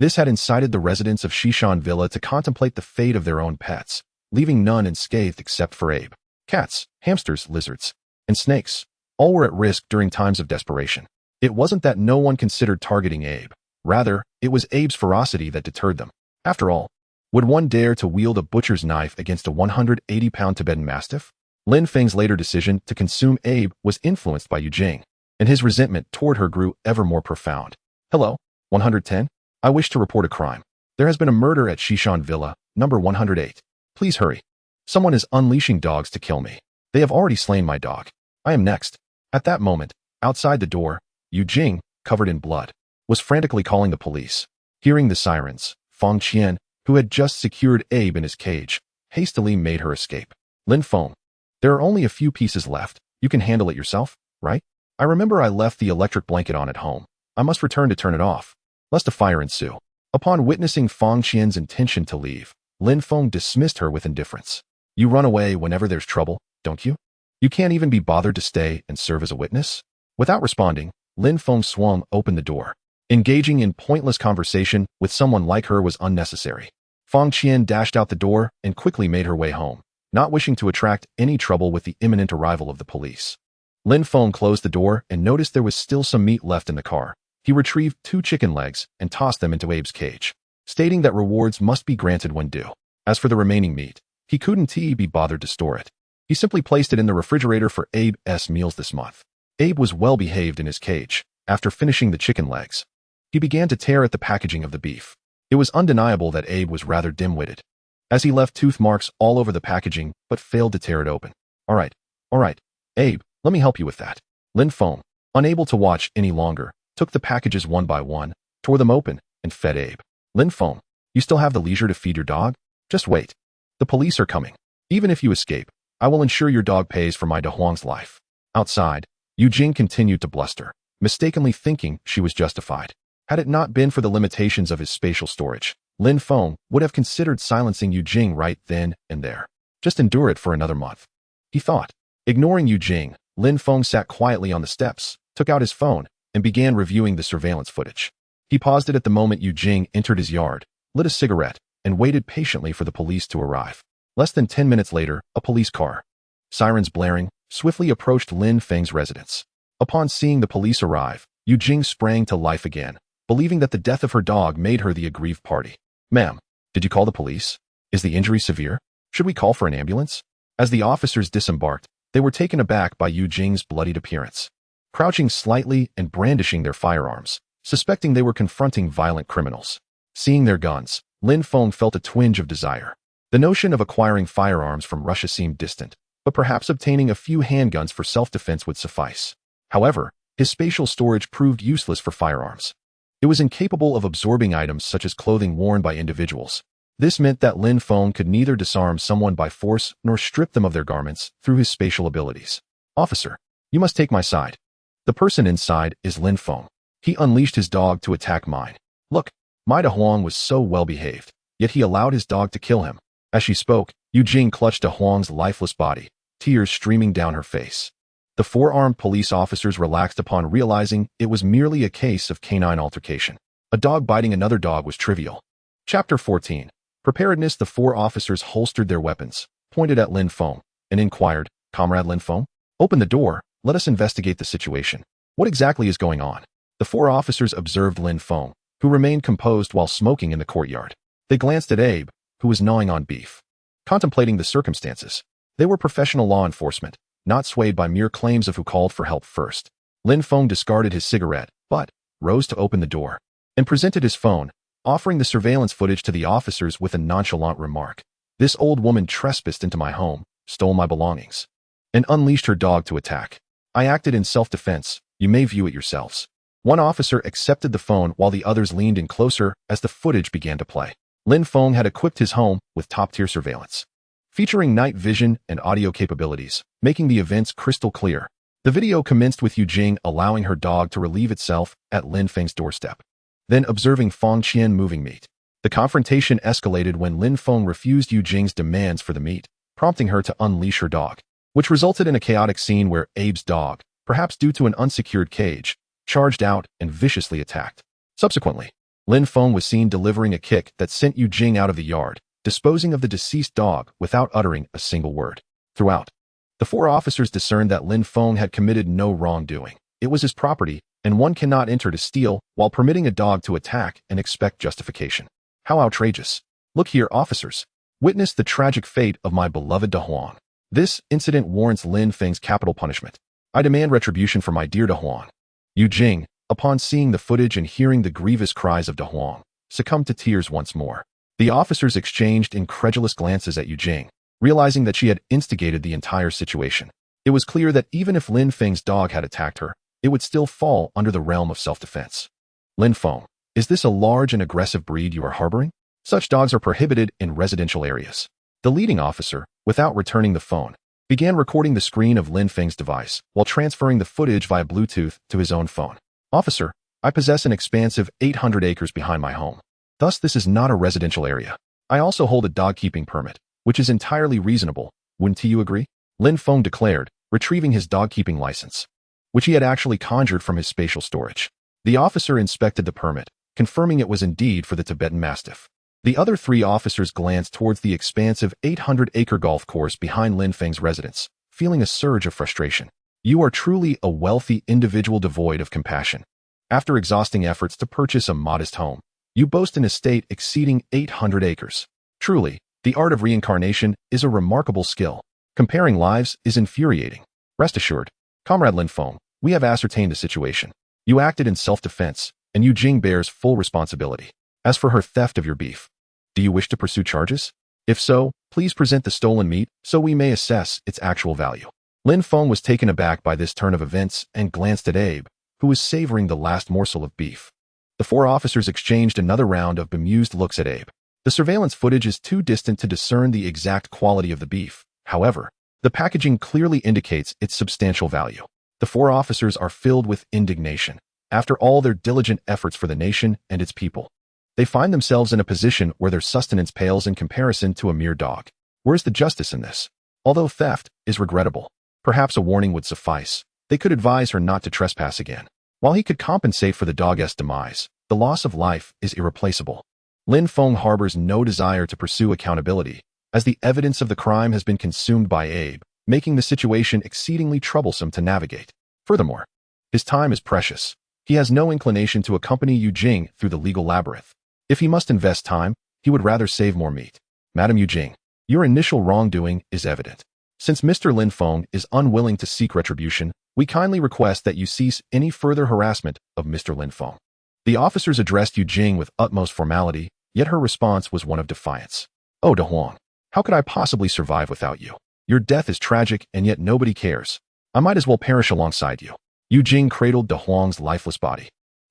A: This had incited the residents of Shishan Villa to contemplate the fate of their own pets, leaving none unscathed except for Abe. Cats, hamsters, lizards, and snakes, all were at risk during times of desperation. It wasn't that no one considered targeting Abe. Rather, it was Abe's ferocity that deterred them. After all, would one dare to wield a butcher's knife against a 180-pound Tibetan Mastiff? Lin Feng's later decision to consume Abe was influenced by Yu Jing. and his resentment toward her grew ever more profound. Hello, 110? I wish to report a crime. There has been a murder at Shishan Villa, number 108. Please hurry. Someone is unleashing dogs to kill me. They have already slain my dog. I am next. At that moment, outside the door, Yu Jing, covered in blood, was frantically calling the police. Hearing the sirens, Fang Qian, who had just secured Abe in his cage, hastily made her escape. Lin Feng, there are only a few pieces left. You can handle it yourself, right? I remember I left the electric blanket on at home. I must return to turn it off, lest a fire ensue. Upon witnessing Fang Qian's intention to leave, Lin Feng dismissed her with indifference. You run away whenever there's trouble, don't you? You can't even be bothered to stay and serve as a witness? Without responding, Lin Feng swung open the door. Engaging in pointless conversation with someone like her was unnecessary. Fang Qian dashed out the door and quickly made her way home, not wishing to attract any trouble with the imminent arrival of the police. Lin Feng closed the door and noticed there was still some meat left in the car. He retrieved 2 chicken legs and tossed them into Abe's cage, stating that rewards must be granted when due. As for the remaining meat, he couldn't be bothered to store it. He simply placed it in the refrigerator for Abe's meals this month. Abe was well behaved in his cage. After finishing the chicken legs, he began to tear at the packaging of the beef. It was undeniable that Abe was rather dim-witted, as he left tooth marks all over the packaging but failed to tear it open. All right, Abe, let me help you with that. Lin Feng, unable to watch any longer, took the packages one by one, tore them open, and fed Abe. Lin Feng, you still have the leisure to feed your dog? Just wait. The police are coming. Even if you escape, I will ensure your dog pays for my De Huang's life. Outside, Yu Jing continued to bluster, mistakenly thinking she was justified. Had it not been for the limitations of his spatial storage, Lin Feng would have considered silencing Yu Jing right then and there. Just endure it for another month, he thought. Ignoring Yu Jing, Lin Feng sat quietly on the steps, took out his phone, and began reviewing the surveillance footage. He paused it at the moment Yu Jing entered his yard, lit a cigarette, and waited patiently for the police to arrive. Less than 10 minutes later, a police car, sirens blaring, swiftly approached Lin Feng's residence. Upon seeing the police arrive, Yu Jing sprang to life again, believing that the death of her dog made her the aggrieved party. Ma'am, did you call the police? Is the injury severe? Should we call for an ambulance? As the officers disembarked, they were taken aback by Yu Jing's bloodied appearance. Crouching slightly and brandishing their firearms, suspecting they were confronting violent criminals. Seeing their guns, Lin Feng felt a twinge of desire. The notion of acquiring firearms from Russia seemed distant, but perhaps obtaining a few handguns for self-defense would suffice. However, his spatial storage proved useless for firearms. It was incapable of absorbing items such as clothing worn by individuals. This meant that Lin Feng could neither disarm someone by force nor strip them of their garments through his spatial abilities. Officer, you must take my side. The person inside is Lin Feng. He unleashed his dog to attack mine. Look, my De Huang was so well behaved, yet he allowed his dog to kill him. As she spoke, Yu Jing clutched De Huang's lifeless body, tears streaming down her face. The 4-armed police officers relaxed upon realizing it was merely a case of canine altercation. A dog biting another dog was trivial. Chapter 14. Preparedness. The 4 officers holstered their weapons, pointed at Lin Feng, and inquired, Comrade Lin Feng, open the door, let us investigate the situation. What exactly is going on? The 4 officers observed Lin Feng, who remained composed while smoking in the courtyard. They glanced at Abe, who was gnawing on beef. Contemplating the circumstances, they were professional law enforcement, not swayed by mere claims of who called for help first. Lin Feng discarded his cigarette, but rose to open the door, and presented his phone, offering the surveillance footage to the officers with a nonchalant remark. This old woman trespassed into my home, stole my belongings, and unleashed her dog to attack. I acted in self-defense. You may view it yourselves. One officer accepted the phone while the others leaned in closer as the footage began to play. Lin Feng had equipped his home with top-tier surveillance, featuring night vision and audio capabilities, making the events crystal clear. The video commenced with Yu Jing allowing her dog to relieve itself at Lin Feng's doorstep, then observing Fang Qian moving meat. The confrontation escalated when Lin Feng refused Yu Jing's demands for the meat, prompting her to unleash her dog, which resulted in a chaotic scene where Abe's dog, perhaps due to an unsecured cage, charged out and viciously attacked. Subsequently, Lin Feng was seen delivering a kick that sent Yu Jing out of the yard, disposing of the deceased dog without uttering a single word. Throughout, the 4 officers discerned that Lin Feng had committed no wrongdoing. It was his property, and one cannot enter to steal while permitting a dog to attack and expect justification. How outrageous. Look here, officers. Witness the tragic fate of my beloved De Huang. This incident warrants Lin Feng's capital punishment. I demand retribution for my dear De Huang. Yu Jing, upon seeing the footage and hearing the grievous cries of De Huang, succumbed to tears once more. The officers exchanged incredulous glances at Yu Jing, realizing that she had instigated the entire situation. It was clear that even if Lin Feng's dog had attacked her, it would still fall under the realm of self-defense. Lin Feng, is this a large and aggressive breed you are harboring? Such dogs are prohibited in residential areas. The leading officer, without returning the phone, began recording the screen of Lin Feng's device while transferring the footage via Bluetooth to his own phone. Officer, I possess an expansive 800 acres behind my home. Thus, this is not a residential area. I also hold a dog-keeping permit, which is entirely reasonable. Wouldn't you agree? Lin Feng declared, retrieving his dog-keeping license, which he had actually conjured from his spatial storage. The officer inspected the permit, confirming it was indeed for the Tibetan Mastiff. The other three officers glanced towards the expansive 800-acre golf course behind Lin Feng's residence, feeling a surge of frustration. You are truly a wealthy individual devoid of compassion. After exhausting efforts to purchase a modest home, you boast an estate exceeding 800 acres. Truly, the art of reincarnation is a remarkable skill. Comparing lives is infuriating. Rest assured, Comrade Lin Feng, we have ascertained the situation. You acted in self-defense, and Yu Jing bears full responsibility. As for her theft of your beef, do you wish to pursue charges? If so, please present the stolen meat so we may assess its actual value. Lin Feng was taken aback by this turn of events and glanced at Abe, who was savoring the last morsel of beef. The four officers exchanged another round of bemused looks at Abe. The surveillance footage is too distant to discern the exact quality of the beef. However, the packaging clearly indicates its substantial value. The four officers are filled with indignation. After all their diligent efforts for the nation and its people, they find themselves in a position where their sustenance pales in comparison to a mere dog. Where's the justice in this? Although theft is regrettable, perhaps a warning would suffice. They could advise her not to trespass again. While he could compensate for the dog's demise, the loss of life is irreplaceable. Lin Feng harbors no desire to pursue accountability, as the evidence of the crime has been consumed by Abe, making the situation exceedingly troublesome to navigate. Furthermore, his time is precious. He has no inclination to accompany Yu Jing through the legal labyrinth. If he must invest time, he would rather save more meat. Madam Yu Jing, your initial wrongdoing is evident. Since Mr. Lin Feng is unwilling to seek retribution, we kindly request that you cease any further harassment of Mr. Lin Feng. The officers addressed Yu Jing with utmost formality, yet her response was one of defiance. Oh, De Huang, how could I possibly survive without you? Your death is tragic, and yet nobody cares. I might as well perish alongside you. Yu Jing cradled De Huang's lifeless body,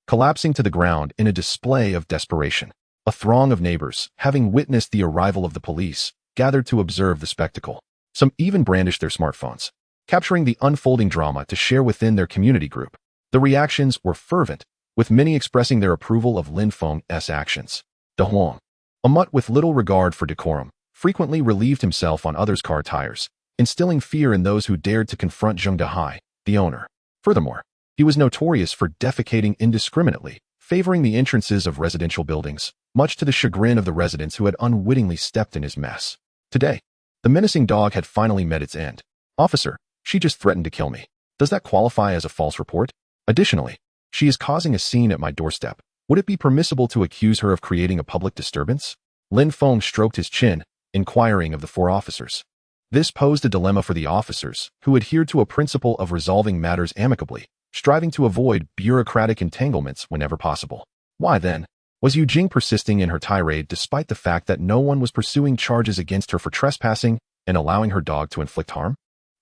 A: collapsing to the ground in a display of desperation. A throng of neighbors, having witnessed the arrival of the police, gathered to observe the spectacle. Some even brandished their smartphones, capturing the unfolding drama to share within their community group. The reactions were fervent, with many expressing their approval of Lin Feng's actions. De Huang, a mutt with little regard for decorum, frequently relieved himself on others' car tires, instilling fear in those who dared to confront Zheng Dehai, the owner. Furthermore, he was notorious for defecating indiscriminately, favoring the entrances of residential buildings, much to the chagrin of the residents who had unwittingly stepped in his mess. Today, the menacing dog had finally met its end. Officer, she just threatened to kill me. Does that qualify as a false report? Additionally, she is causing a scene at my doorstep. Would it be permissible to accuse her of creating a public disturbance? Lin Feng stroked his chin, inquiring of the four officers. This posed a dilemma for the officers, who adhered to a principle of resolving matters amicably, striving to avoid bureaucratic entanglements whenever possible. Why then was Yu Jing persisting in her tirade despite the fact that no one was pursuing charges against her for trespassing and allowing her dog to inflict harm?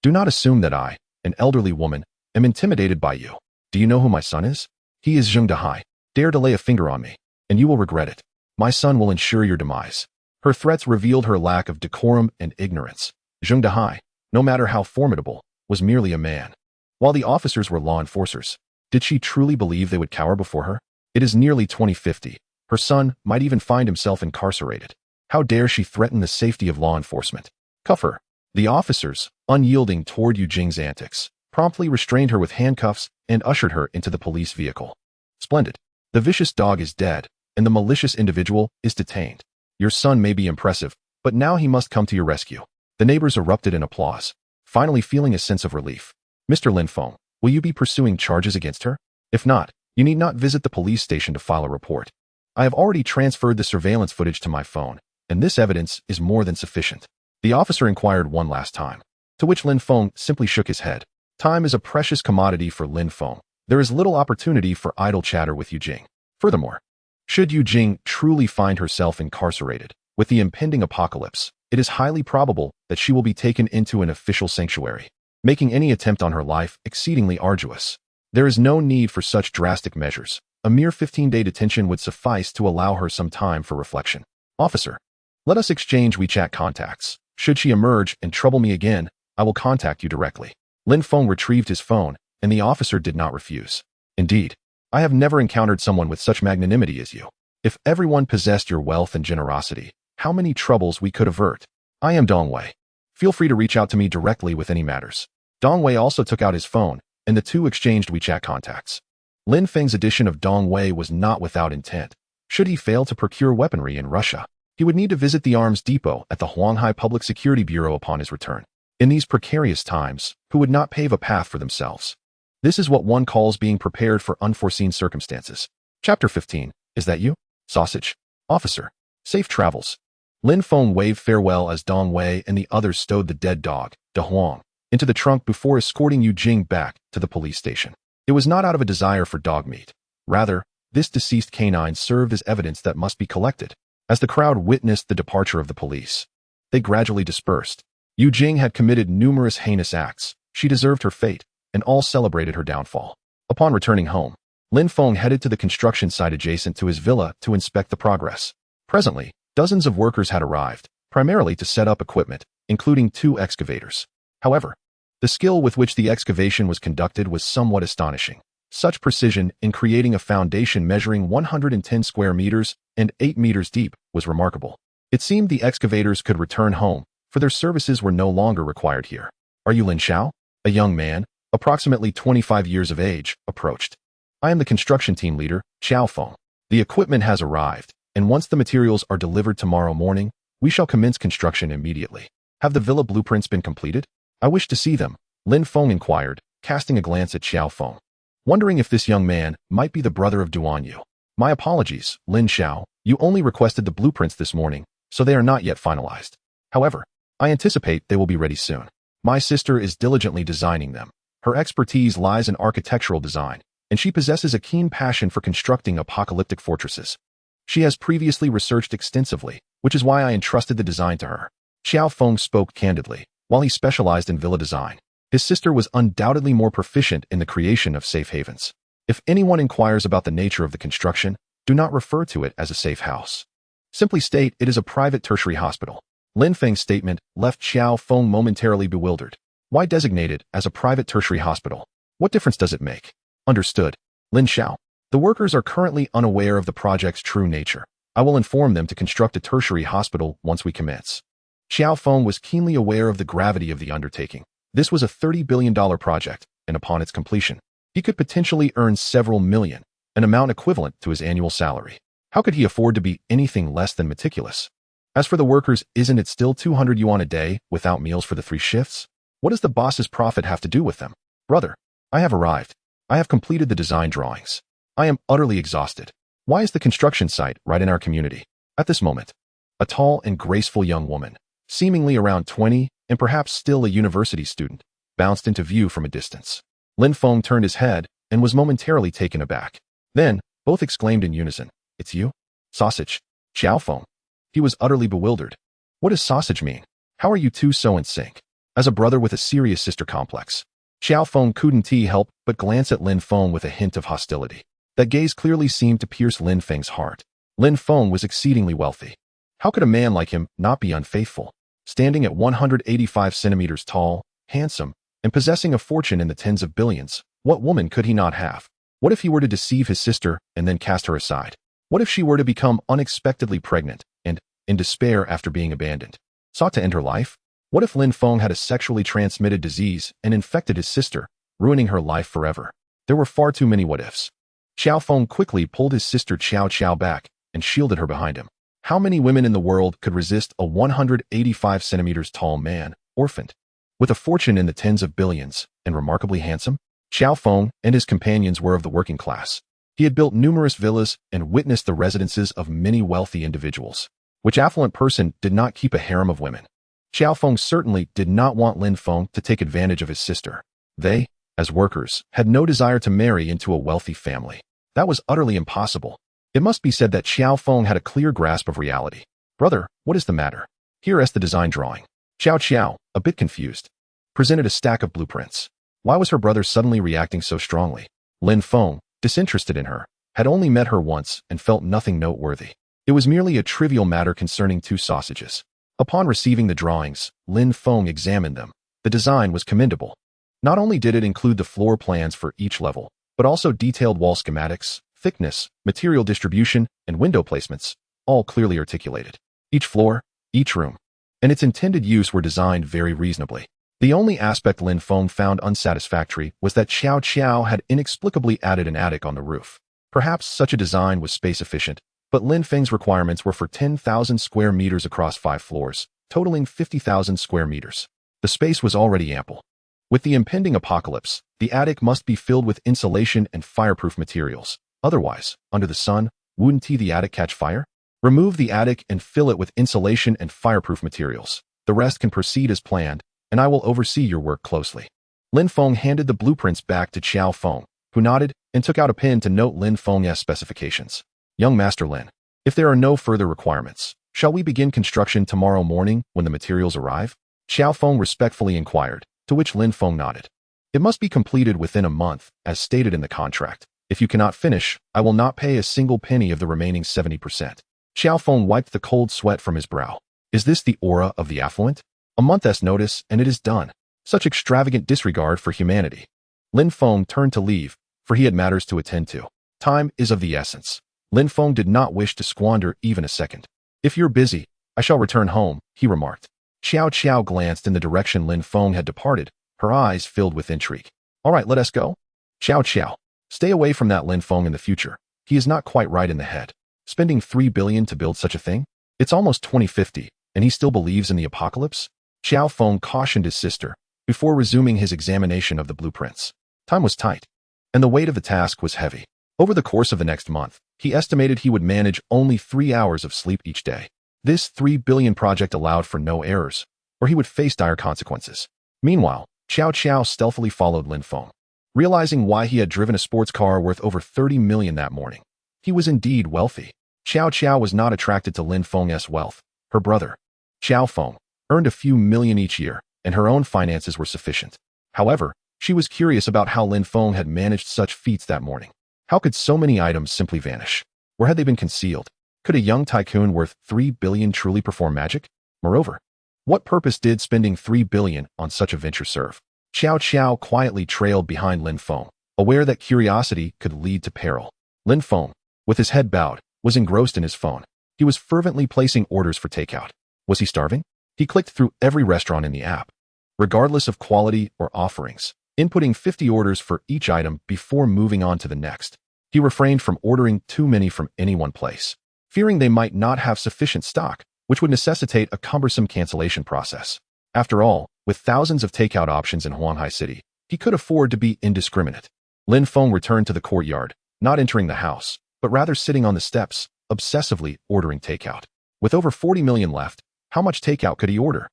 A: Do not assume that I, an elderly woman, am intimidated by you. Do you know who my son is? He is Zheng Dehai. Dare to lay a finger on me, and you will regret it. My son will ensure your demise. Her threats revealed her lack of decorum and ignorance. Zheng Dehai, no matter how formidable, was merely a man. While the officers were law enforcers, did she truly believe they would cower before her? It is nearly 2050. Her son might even find himself incarcerated. How dare she threaten the safety of law enforcement? Cuff her. The officers, unyielding toward Yu Jing's antics, promptly restrained her with handcuffs and ushered her into the police vehicle. Splendid. The vicious dog is dead, and the malicious individual is detained. Your son may be impressive, but now he must come to your rescue. The neighbors erupted in applause, finally feeling a sense of relief. Mr. Lin Feng, will you be pursuing charges against her? If not, you need not visit the police station to file a report. I have already transferred the surveillance footage to my phone, and this evidence is more than sufficient. The officer inquired one last time, to which Lin Feng simply shook his head. Time is a precious commodity for Lin Feng. There is little opportunity for idle chatter with Yu Jing. Furthermore, should Yu Jing truly find herself incarcerated with the impending apocalypse, it is highly probable that she will be taken into an official sanctuary, making any attempt on her life exceedingly arduous. There is no need for such drastic measures. A mere 15-day detention would suffice to allow her some time for reflection. Officer, let us exchange WeChat contacts. Should she emerge and trouble me again, I will contact you directly. Lin Feng retrieved his phone, and the officer did not refuse. Indeed, I have never encountered someone with such magnanimity as you. If everyone possessed your wealth and generosity, how many troubles we could avert. I am Dong Wei. Feel free to reach out to me directly with any matters. Dong Wei also took out his phone, and the two exchanged WeChat contacts. Lin Feng's addition of Dong Wei was not without intent. Should he fail to procure weaponry in Russia, he would need to visit the arms depot at the Huanghai Public Security Bureau upon his return. In these precarious times, who would not pave a path for themselves? This is what one calls being prepared for unforeseen circumstances. Chapter 15. Is that you? Sausage. Officer. Safe travels. Lin Feng waved farewell as Dong Wei and the others stowed the dead dog, De Huang, into the trunk before escorting Yu Jing back to the police station. It was not out of a desire for dog meat. Rather, this deceased canine served as evidence that must be collected. As the crowd witnessed the departure of the police, they gradually dispersed. Yu Jing had committed numerous heinous acts. She deserved her fate, and all celebrated her downfall. Upon returning home, Lin Feng headed to the construction site adjacent to his villa to inspect the progress. Presently, dozens of workers had arrived, primarily to set up equipment, including 2 excavators. However, the skill with which the excavation was conducted was somewhat astonishing. Such precision in creating a foundation measuring 110 square meters and 8 meters deep was remarkable. It seemed the excavators could return home, for their services were no longer required here. Are you Lin Xiao? A young man, approximately 25 years of age, approached. I am the construction team leader, Xiao Feng. The equipment has arrived, and once the materials are delivered tomorrow morning, we shall commence construction immediately. Have the villa blueprints been completed? I wish to see them, Lin Feng inquired, casting a glance at Xiao Feng, wondering if this young man might be the brother of Duan Yu. My apologies, Lin Xiao, you only requested the blueprints this morning, so they are not yet finalized. However, I anticipate they will be ready soon. My sister is diligently designing them. Her expertise lies in architectural design, and she possesses a keen passion for constructing apocalyptic fortresses. She has previously researched extensively, which is why I entrusted the design to her. Xiao Feng spoke candidly. While he specialized in villa design, his sister was undoubtedly more proficient in the creation of safe havens. If anyone inquires about the nature of the construction, do not refer to it as a safe house. Simply state it is a private tertiary hospital. Lin Feng's statement left Xiao Feng momentarily bewildered. Why designate it as a private tertiary hospital? What difference does it make? Understood. Lin Xiao. The workers are currently unaware of the project's true nature. I will inform them to construct a tertiary hospital once we commence. Xiao Feng was keenly aware of the gravity of the undertaking. This was a $30 billion project, and upon its completion, he could potentially earn several million, an amount equivalent to his annual salary. How could he afford to be anything less than meticulous? As for the workers, isn't it still 200 yuan a day without meals for the 3 shifts? What does the boss's profit have to do with them? Brother, I have arrived. I have completed the design drawings. I am utterly exhausted. Why is the construction site right in our community? At this moment, a tall and graceful young woman, seemingly around 20 and perhaps still a university student, bounced into view from a distance. Lin Feng turned his head and was momentarily taken aback. Then, both exclaimed in unison, "It's you? Sausage?" Xiao Feng. He was utterly bewildered. What does sausage mean? How are you two so in sync? As a brother with a serious sister complex, Xiao Feng couldn't help but glance at Lin Feng with a hint of hostility. That gaze clearly seemed to pierce Lin Feng's heart. Lin Feng was exceedingly wealthy. How could a man like him not be unfaithful? Standing at 185 centimeters tall, handsome, and possessing a fortune in the tens of billions, what woman could he not have? What if he were to deceive his sister and then cast her aside? What if she were to become unexpectedly pregnant and, in despair after being abandoned, sought to end her life? What if Lin Feng had a sexually transmitted disease and infected his sister, ruining her life forever? There were far too many what-ifs. Xiao Feng quickly pulled his sister Qiao Qiao back and shielded her behind him. How many women in the world could resist a 185 centimeters tall man, orphaned, with a fortune in the tens of billions, and remarkably handsome? Xiao Feng and his companions were of the working class. He had built numerous villas and witnessed the residences of many wealthy individuals. Which affluent person did not keep a harem of women? Xiao Feng certainly did not want Lin Feng to take advantage of his sister. They, as workers, had no desire to marry into a wealthy family. That was utterly impossible. It must be said that Xiao Feng had a clear grasp of reality. Brother, what is the matter? Here is the design drawing. Xiao Xiao, a bit confused, presented a stack of blueprints. Why was her brother suddenly reacting so strongly? Lin Feng, disinterested in her, had only met her once and felt nothing noteworthy. It was merely a trivial matter concerning 2 sausages. Upon receiving the drawings, Lin Feng examined them. The design was commendable. Not only did it include the floor plans for each level, but also detailed wall schematics, thickness, material distribution, and window placements, all clearly articulated. Each floor, each room, and its intended use were designed very reasonably. The only aspect Lin Feng found unsatisfactory was that Xiao Qiao had inexplicably added an attic on the roof. Perhaps such a design was space efficient, but Lin Feng's requirements were for 10,000 square meters across 5 floors, totaling 50,000 square meters. The space was already ample. With the impending apocalypse, the attic must be filled with insulation and fireproof materials. Otherwise, under the sun, wouldn't the attic catch fire? Remove the attic and fill it with insulation and fireproof materials. The rest can proceed as planned, and I will oversee your work closely. Lin Feng handed the blueprints back to Xiao Feng, who nodded and took out a pen to note Lin Feng's specifications. Young Master Lin, if there are no further requirements, shall we begin construction tomorrow morning when the materials arrive? Xiao Feng respectfully inquired, to which Lin Feng nodded. It must be completed within a month, as stated in the contract. If you cannot finish, I will not pay a single penny of the remaining 70%. Xiao Feng wiped the cold sweat from his brow. Is this the aura of the affluent? A month's notice, and it is done. Such extravagant disregard for humanity. Lin Feng turned to leave, for he had matters to attend to. Time is of the essence. Lin Feng did not wish to squander even a second. If you're busy, I shall return home, he remarked. Xiao Qiao glanced in the direction Lin Feng had departed, her eyes filled with intrigue. All right, let us go. Xiao Qiao, stay away from that Lin Feng in the future. He is not quite right in the head. Spending 3 billion to build such a thing? It's almost 2050, and he still believes in the apocalypse? Xiao Feng cautioned his sister, before resuming his examination of the blueprints. Time was tight, and the weight of the task was heavy. Over the course of the next month, he estimated he would manage only 3 hours of sleep each day. This 3 billion project allowed for no errors, or he would face dire consequences. Meanwhile, Xiao Qiao stealthily followed Lin Feng. Realizing why he had driven a sports car worth over 30 million that morning, he was indeed wealthy. Xiao Qiao was not attracted to Lin Feng's wealth. Her brother, Xiao Feng, earned a few million each year, and her own finances were sufficient. However, she was curious about how Lin Feng had managed such feats that morning. How could so many items simply vanish? Where had they been concealed? Could a young tycoon worth 3 billion truly perform magic? Moreover, what purpose did spending 3 billion on such a venture serve? Xiao Qiao quietly trailed behind Lin Feng, aware that curiosity could lead to peril. Lin Feng, with his head bowed, was engrossed in his phone. He was fervently placing orders for takeout. Was he starving? He clicked through every restaurant in the app, regardless of quality or offerings, inputting 50 orders for each item before moving on to the next. He refrained from ordering too many from any one place, fearing they might not have sufficient stock, which would necessitate a cumbersome cancellation process. After all, with thousands of takeout options in Huanghai City, he could afford to be indiscriminate. Lin Feng returned to the courtyard, not entering the house, but rather sitting on the steps, obsessively ordering takeout. With over 40 million left, how much takeout could he order?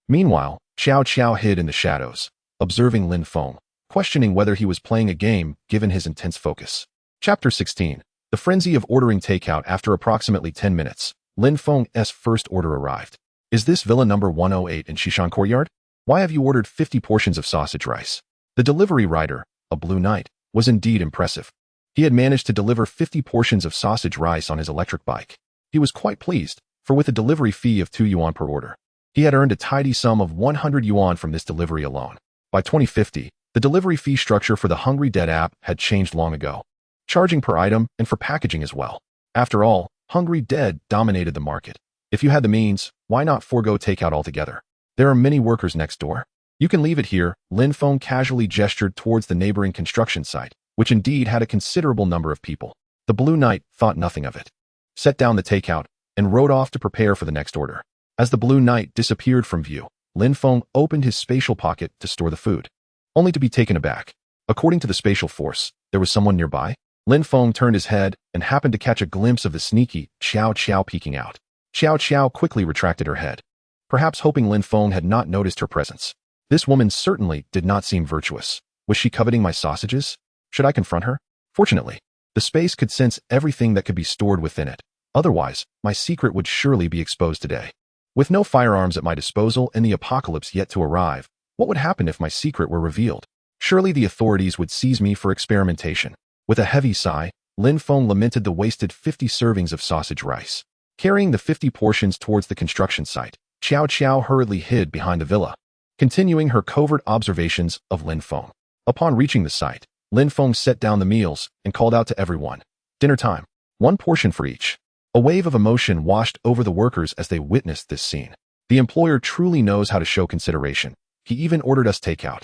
A: Meanwhile, Xiao Qiao hid in the shadows, observing Lin Feng, questioning whether he was playing a game given his intense focus. Chapter 16. The frenzy of ordering takeout. After approximately 10 minutes, Lin Feng's first order arrived. Is this villa number 108 in Shishan Courtyard? Why have you ordered 50 portions of sausage rice? The delivery rider, a blue knight, was indeed impressive. He had managed to deliver 50 portions of sausage rice on his electric bike. He was quite pleased, for with a delivery fee of 2 yuan per order, he had earned a tidy sum of 100 yuan from this delivery alone. By 2050, the delivery fee structure for the Hungry Dead app had changed long ago, charging per item and for packaging as well. After all, Hungry Dead dominated the market. If you had the means, why not forego takeout altogether? There are many workers next door. You can leave it here. Lin Feng casually gestured towards the neighboring construction site, which indeed had a considerable number of people. The Blue Knight thought nothing of it, set down the takeout, and rode off to prepare for the next order. As the Blue Knight disappeared from view, Lin Feng opened his spatial pocket to store the food, only to be taken aback. According to the spatial force, there was someone nearby. Lin Feng turned his head and happened to catch a glimpse of the sneaky Xiao Qiao peeking out. Xiao Qiao quickly retracted her head, perhaps hoping Lin Feng had not noticed her presence. This woman certainly did not seem virtuous. Was she coveting my sausages? Should I confront her? Fortunately, the space could sense everything that could be stored within it. Otherwise, my secret would surely be exposed today. With no firearms at my disposal and the apocalypse yet to arrive, what would happen if my secret were revealed? Surely the authorities would seize me for experimentation. With a heavy sigh, Lin Feng lamented the wasted 50 servings of sausage rice. Carrying the 50 portions towards the construction site, Xiao Xiao hurriedly hid behind the villa, continuing her covert observations of Lin Feng. Upon reaching the site, Lin Feng set down the meals and called out to everyone, "Dinner time. 1 portion for each." A wave of emotion washed over the workers as they witnessed this scene. The employer truly knows how to show consideration. He even ordered us takeout.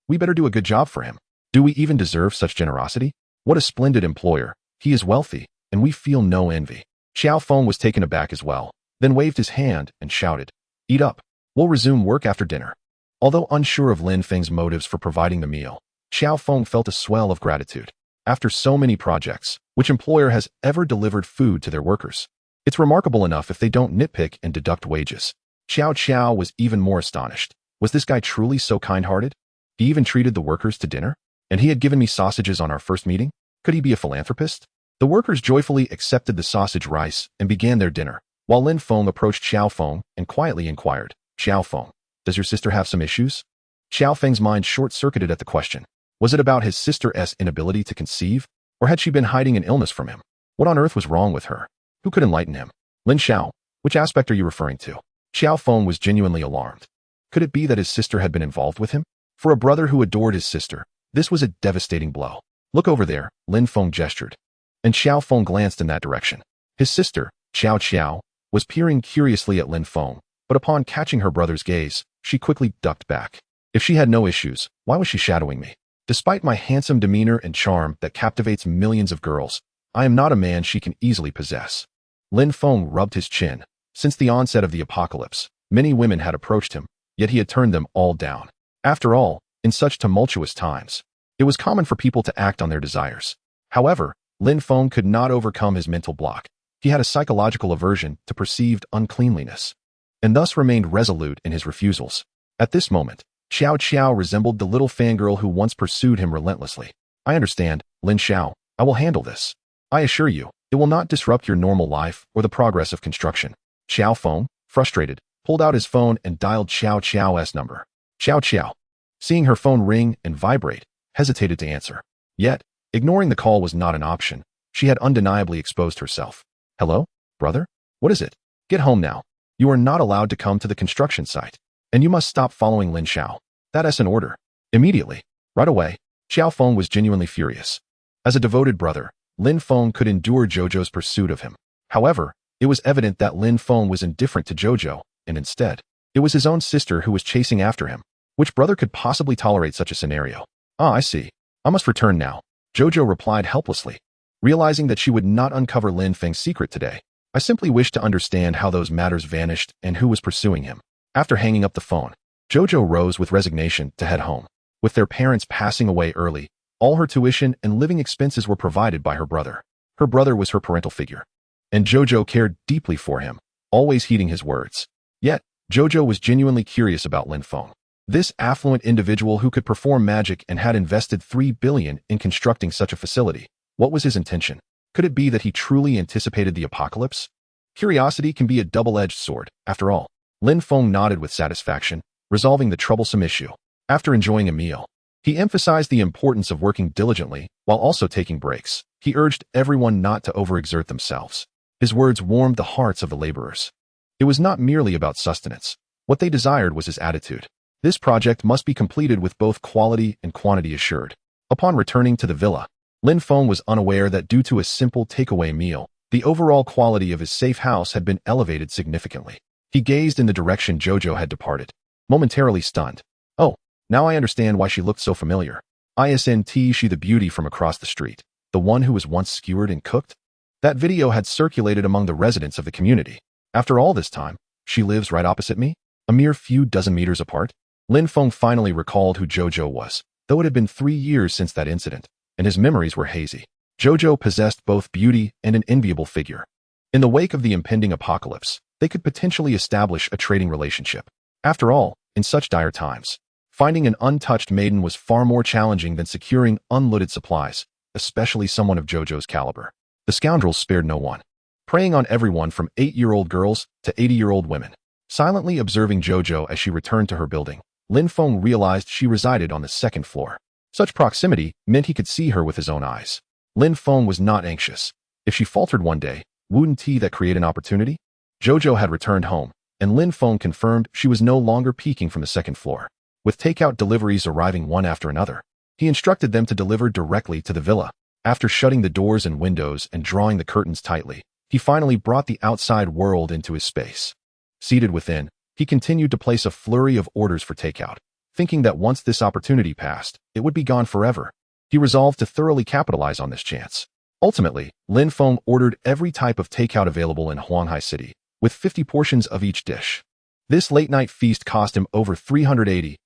A: We better do a good job for him. Do we even deserve such generosity? What a splendid employer. He is wealthy, and we feel no envy. Xiao Feng was taken aback as well, then waved his hand and shouted, "Eat up. We'll resume work after dinner." Although unsure of Lin Feng's motives for providing the meal, Xiao Feng felt a swell of gratitude. After so many projects, which employer has ever delivered food to their workers? It's remarkable enough if they don't nitpick and deduct wages. Xiao Xiao was even more astonished. Was this guy truly so kind-hearted? He even treated the workers to dinner? And he had given me sausages on our first meeting? Could he be a philanthropist? The workers joyfully accepted the sausage rice and began their dinner, while Lin Feng approached Xiao Feng and quietly inquired, "Xiao Feng, does your sister have some issues?" Xiao Feng's mind short-circuited at the question. Was it about his sister's inability to conceive, or had she been hiding an illness from him? What on earth was wrong with her? Who could enlighten him? Lin Xiao, which aspect are you referring to? Xiao Feng was genuinely alarmed. Could it be that his sister had been involved with him? For a brother who adored his sister, this was a devastating blow. "Look over there," Lin Feng gestured. And Xiao Feng glanced in that direction. His sister, Xiao Xiao, was peering curiously at Lin Feng, but upon catching her brother's gaze, she quickly ducked back. If she had no issues, why was she shadowing me? Despite my handsome demeanor and charm that captivates millions of girls, I am not a man she can easily possess. Lin Feng rubbed his chin. Since the onset of the apocalypse, many women had approached him, yet he had turned them all down. After all, in such tumultuous times, it was common for people to act on their desires. However, Lin Feng could not overcome his mental block. He had a psychological aversion to perceived uncleanliness, and thus remained resolute in his refusals. At this moment, Xiao Xiao resembled the little fangirl who once pursued him relentlessly. "I understand, Lin Xiao. I will handle this. I assure you, it will not disrupt your normal life or the progress of construction." Xiao Feng, frustrated, pulled out his phone and dialed Xiao Xiao's number. Xiao Xiao, seeing her phone ring and vibrate, hesitated to answer. Yet, ignoring the call was not an option. She had undeniably exposed herself. "Hello, brother? What is it? Get home now. You are not allowed to come to the construction site. And you must stop following Lin Xiao. That's an order. Immediately. Right away." Xiao Feng was genuinely furious. As a devoted brother, Lin Feng could endure Jojo's pursuit of him. However, it was evident that Lin Feng was indifferent to Jojo, and instead, it was his own sister who was chasing after him. Which brother could possibly tolerate such a scenario? "Ah, I see. I must return now," Jojo replied helplessly. Realizing that she would not uncover Lin Feng's secret today, "I simply wish to understand how those matters vanished and who was pursuing him." After hanging up the phone, Jojo rose with resignation to head home. With their parents passing away early, all her tuition and living expenses were provided by her brother. Her brother was her parental figure, and Jojo cared deeply for him, always heeding his words. Yet, Jojo was genuinely curious about Lin Feng. This affluent individual who could perform magic and had invested 3 billion in constructing such a facility. What was his intention? Could it be that he truly anticipated the apocalypse? Curiosity can be a double-edged sword, after all. Lin Feng nodded with satisfaction, resolving the troublesome issue. After enjoying a meal, he emphasized the importance of working diligently while also taking breaks. He urged everyone not to overexert themselves. His words warmed the hearts of the laborers. It was not merely about sustenance. What they desired was his attitude. This project must be completed with both quality and quantity assured. Upon returning to the villa, Lin Feng was unaware that due to a simple takeaway meal, the overall quality of his safe house had been elevated significantly. He gazed in the direction Jojo had departed, momentarily stunned. Oh, now I understand why she looked so familiar. Isn't she the beauty from across the street, the one who was once skewered and cooked? That video had circulated among the residents of the community. After all this time, she lives right opposite me, a mere few dozen meters apart. Lin Feng finally recalled who Jojo was, though it had been 3 years since that incident, and his memories were hazy. Jojo possessed both beauty and an enviable figure. In the wake of the impending apocalypse, they could potentially establish a trading relationship. After all, in such dire times, Finding an untouched maiden was far more challenging than securing unlooted supplies, especially someone of Jojo's caliber. The scoundrels spared no one, preying on everyone from 8-year-old girls to 80-year-old women. Silently observing Jojo as she returned to her building, Lin Feng realized she resided on the second floor. Such proximity meant he could see her with his own eyes. Lin Feng was not anxious. If she faltered one day, wouldn't that create an opportunity? Jojo had returned home, and Lin Feng confirmed she was no longer peeking from the second floor. With takeout deliveries arriving one after another, he instructed them to deliver directly to the villa. After shutting the doors and windows and drawing the curtains tightly, he finally brought the outside world into his space. Seated within, he continued to place a flurry of orders for takeout, thinking that once this opportunity passed, it would be gone forever. He resolved to thoroughly capitalize on this chance. Ultimately, Lin Feng ordered every type of takeout available in Huanghai City, with 50 portions of each dish. This late-night feast cost him over 380,000.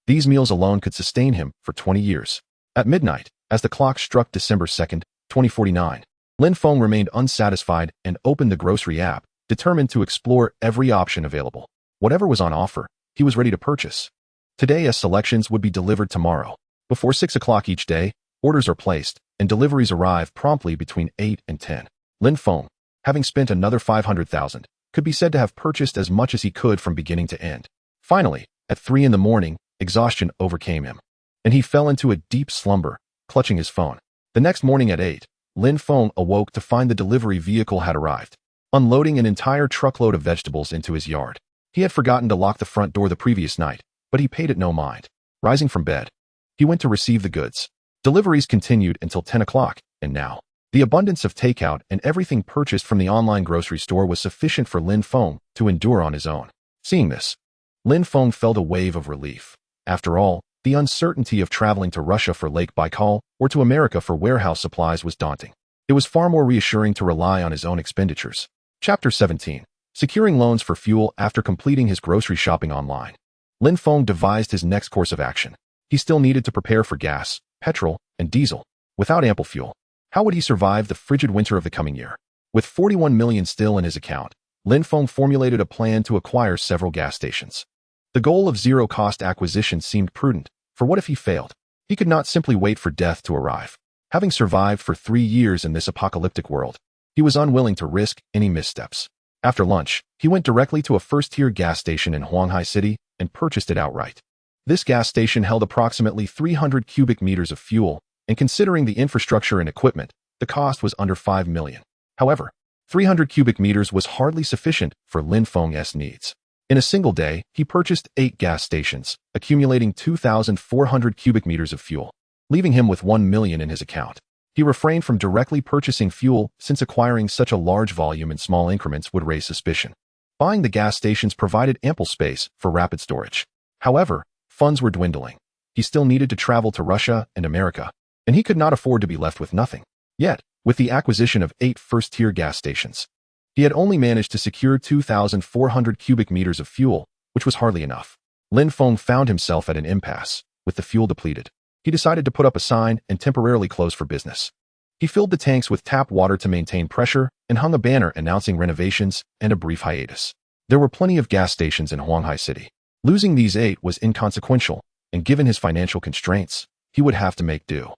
A: These meals alone could sustain him for 20 years. At midnight, as the clock struck December 2nd, 2049, Lin Feng remained unsatisfied and opened the grocery app, determined to explore every option available. Whatever was on offer, he was ready to purchase. Today, as selections would be delivered tomorrow. Before 6 o'clock each day, orders are placed, and deliveries arrive promptly between 8 and 10. Lin Feng, having spent another 500,000, could be said to have purchased as much as he could from beginning to end. Finally, at 3 in the morning, exhaustion overcame him, and he fell into a deep slumber, clutching his phone. The next morning at 8, Lin Feng awoke to find the delivery vehicle had arrived, unloading an entire truckload of vegetables into his yard. He had forgotten to lock the front door the previous night, but he paid it no mind. Rising from bed, he went to receive the goods. Deliveries continued until 10 o'clock, and now, the abundance of takeout and everything purchased from the online grocery store was sufficient for Lin Feng to endure on his own. Seeing this, Lin Feng felt a wave of relief. After all, the uncertainty of traveling to Russia for Lake Baikal or to America for warehouse supplies was daunting. It was far more reassuring to rely on his own expenditures. Chapter 17. Securing loans for fuel after completing his grocery shopping online. Lin Feng devised his next course of action. He still needed to prepare for gas, petrol, and diesel. Without ample fuel, how would he survive the frigid winter of the coming year? With 41 million still in his account, Lin Feng formulated a plan to acquire several gas stations. The goal of zero-cost acquisition seemed prudent, for what if he failed? He could not simply wait for death to arrive. Having survived for 3 years in this apocalyptic world, he was unwilling to risk any missteps. After lunch, he went directly to a first-tier gas station in Huanghai City and purchased it outright. This gas station held approximately 300 cubic meters of fuel, and considering the infrastructure and equipment, the cost was under 5 million. However, 300 cubic meters was hardly sufficient for Lin Feng's needs. In a single day, he purchased 8 gas stations, accumulating 2,400 cubic meters of fuel, leaving him with 1 million in his account. He refrained from directly purchasing fuel since acquiring such a large volume in small increments would raise suspicion. Buying the gas stations provided ample space for rapid storage. However, funds were dwindling. He still needed to travel to Russia and America, and he could not afford to be left with nothing. Yet, with the acquisition of 8 first-tier gas stations, he had only managed to secure 2,400 cubic meters of fuel, which was hardly enough. Lin Feng found himself at an impasse. With the fuel depleted, he decided to put up a sign and temporarily close for business. He filled the tanks with tap water to maintain pressure and hung a banner announcing renovations and a brief hiatus. There were plenty of gas stations in Huanghai City. Losing these 8 was inconsequential, and given his financial constraints, he would have to make do.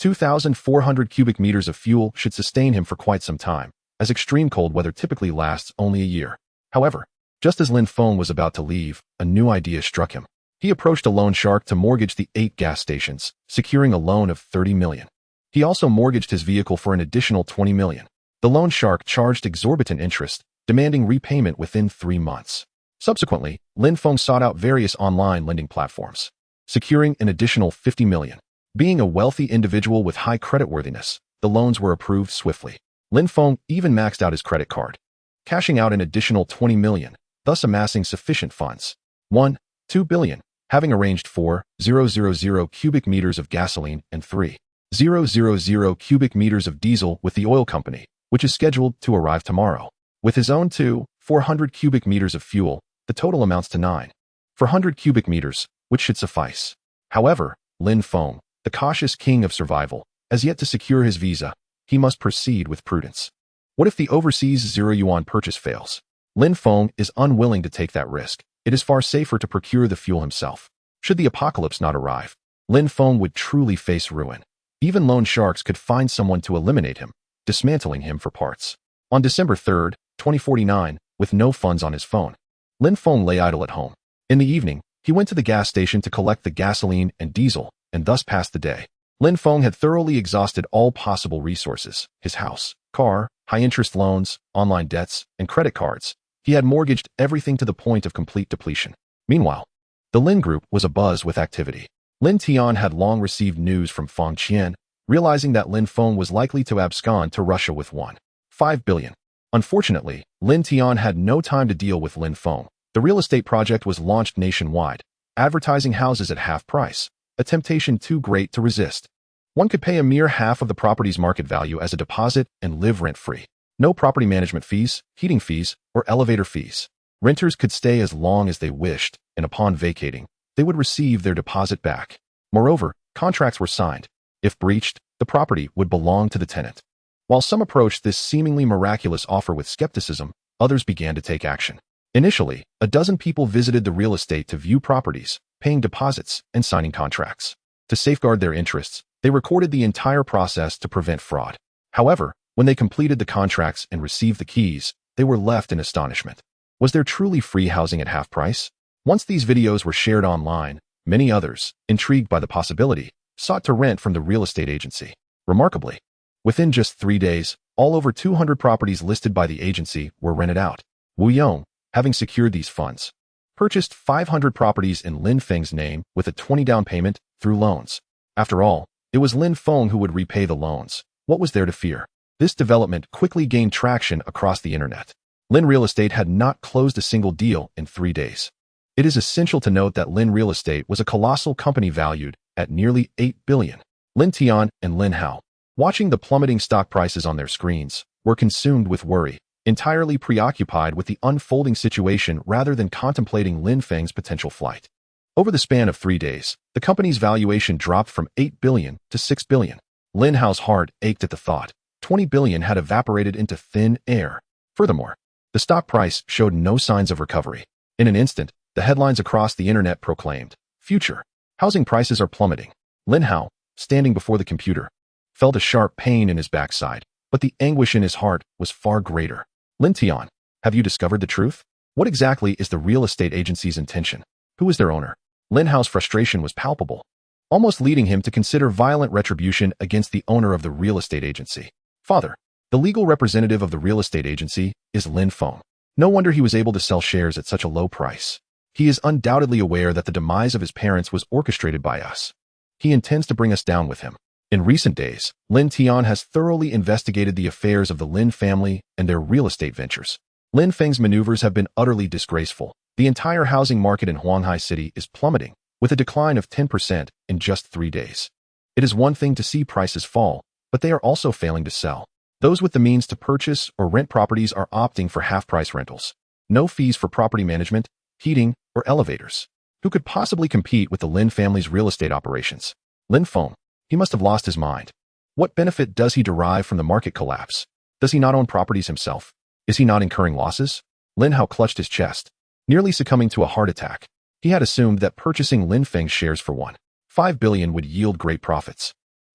A: 2,400 cubic meters of fuel should sustain him for quite some time, as extreme cold weather typically lasts only a year. However, just as Lin Feng was about to leave, a new idea struck him. He approached a loan shark to mortgage the 8 gas stations, securing a loan of 30 million. He also mortgaged his vehicle for an additional 20 million. The loan shark charged exorbitant interest, demanding repayment within 3 months. Subsequently, Lin Feng sought out various online lending platforms, securing an additional 50 million. Being a wealthy individual with high creditworthiness, the loans were approved swiftly. Lin Feng even maxed out his credit card, cashing out an additional 20 million, thus amassing sufficient funds. 2 billion, having arranged 4,000 cubic meters of gasoline and 3,000 cubic meters of diesel with the oil company, which is scheduled to arrive tomorrow. With his own 400 cubic meters of fuel, the total amounts to 9,400 cubic meters, which should suffice. However, Lin Feng, the cautious king of survival, has yet to secure his visa. He must proceed with prudence. What if the overseas 0 yuan purchase fails? Lin Feng is unwilling to take that risk, It is far safer to procure the fuel himself. Should the apocalypse not arrive, Lin Feng would truly face ruin. Even loan sharks could find someone to eliminate him, dismantling him for parts. On December 3, 2049, with no funds on his phone, Lin Feng lay idle at home. In the evening, he went to the gas station to collect the gasoline and diesel, and thus passed the day. Lin Feng had thoroughly exhausted all possible resources: his house, car, high-interest loans, online debts, and credit cards. He had mortgaged everything to the point of complete depletion. Meanwhile, the Lin Group was abuzz with activity. Lin Tian had long received news from Fang Qian, realizing that Lin Feng was likely to abscond to Russia with 1.5 billion. Unfortunately, Lin Tian had no time to deal with Lin Feng. The real estate project was launched nationwide, advertising houses at half price, a temptation too great to resist. One could pay a mere half of the property's market value as a deposit and live rent-free. No property management fees, heating fees, or elevator fees. Renters could stay as long as they wished, and upon vacating, they would receive their deposit back. Moreover, contracts were signed. If breached, the property would belong to the tenant. While some approached this seemingly miraculous offer with skepticism, others began to take action. Initially, a dozen people visited the real estate to view properties, paying deposits, and signing contracts. To safeguard their interests, they recorded the entire process to prevent fraud. However, when they completed the contracts and received the keys, they were left in astonishment. Was there truly free housing at half price? Once these videos were shared online, many others, intrigued by the possibility, sought to rent from the real estate agency. Remarkably, within just 3 days, all over 200 properties listed by the agency were rented out. Wu Yong, having secured these funds, purchased 500 properties in Lin Feng's name with a 20 down payment through loans. After all, it was Lin Feng who would repay the loans. What was there to fear? This development quickly gained traction across the internet. Lin Real Estate had not closed a single deal in 3 days. It is essential to note that Lin Real Estate was a colossal company valued at nearly 8 billion. Lin Tian and Lin Hao, watching the plummeting stock prices on their screens, were consumed with worry, entirely preoccupied with the unfolding situation rather than contemplating Lin Feng's potential flight. Over the span of 3 days, the company's valuation dropped from 8 billion to 6 billion. Lin Hao's heart ached at the thought. 20 billion had evaporated into thin air. Furthermore, the stock price showed no signs of recovery. In an instant, the headlines across the internet proclaimed, "Future housing prices are plummeting." Lin Hao, standing before the computer, felt a sharp pain in his backside, but the anguish in his heart was far greater. Lin Tian, have you discovered the truth? What exactly is the real estate agency's intention? Who is their owner? Lin Hao's frustration was palpable, almost leading him to consider violent retribution against the owner of the real estate agency. Father, the legal representative of the real estate agency, is Lin Feng. No wonder he was able to sell shares at such a low price. He is undoubtedly aware that the demise of his parents was orchestrated by us. He intends to bring us down with him. In recent days, Lin Tian has thoroughly investigated the affairs of the Lin family and their real estate ventures. Lin Feng's maneuvers have been utterly disgraceful. The entire housing market in Huanghai City is plummeting, with a decline of 10% in just 3 days. It is one thing to see prices fall, but they are also failing to sell. Those with the means to purchase or rent properties are opting for half-price rentals. No fees for property management, heating, or elevators. Who could possibly compete with the Lin family's real estate operations? Lin Feng, he must have lost his mind. What benefit does he derive from the market collapse? Does he not own properties himself? Is he not incurring losses? Lin Hao clutched his chest, nearly succumbing to a heart attack. He had assumed that purchasing Lin Feng's shares for 1.5 billion would yield great profits.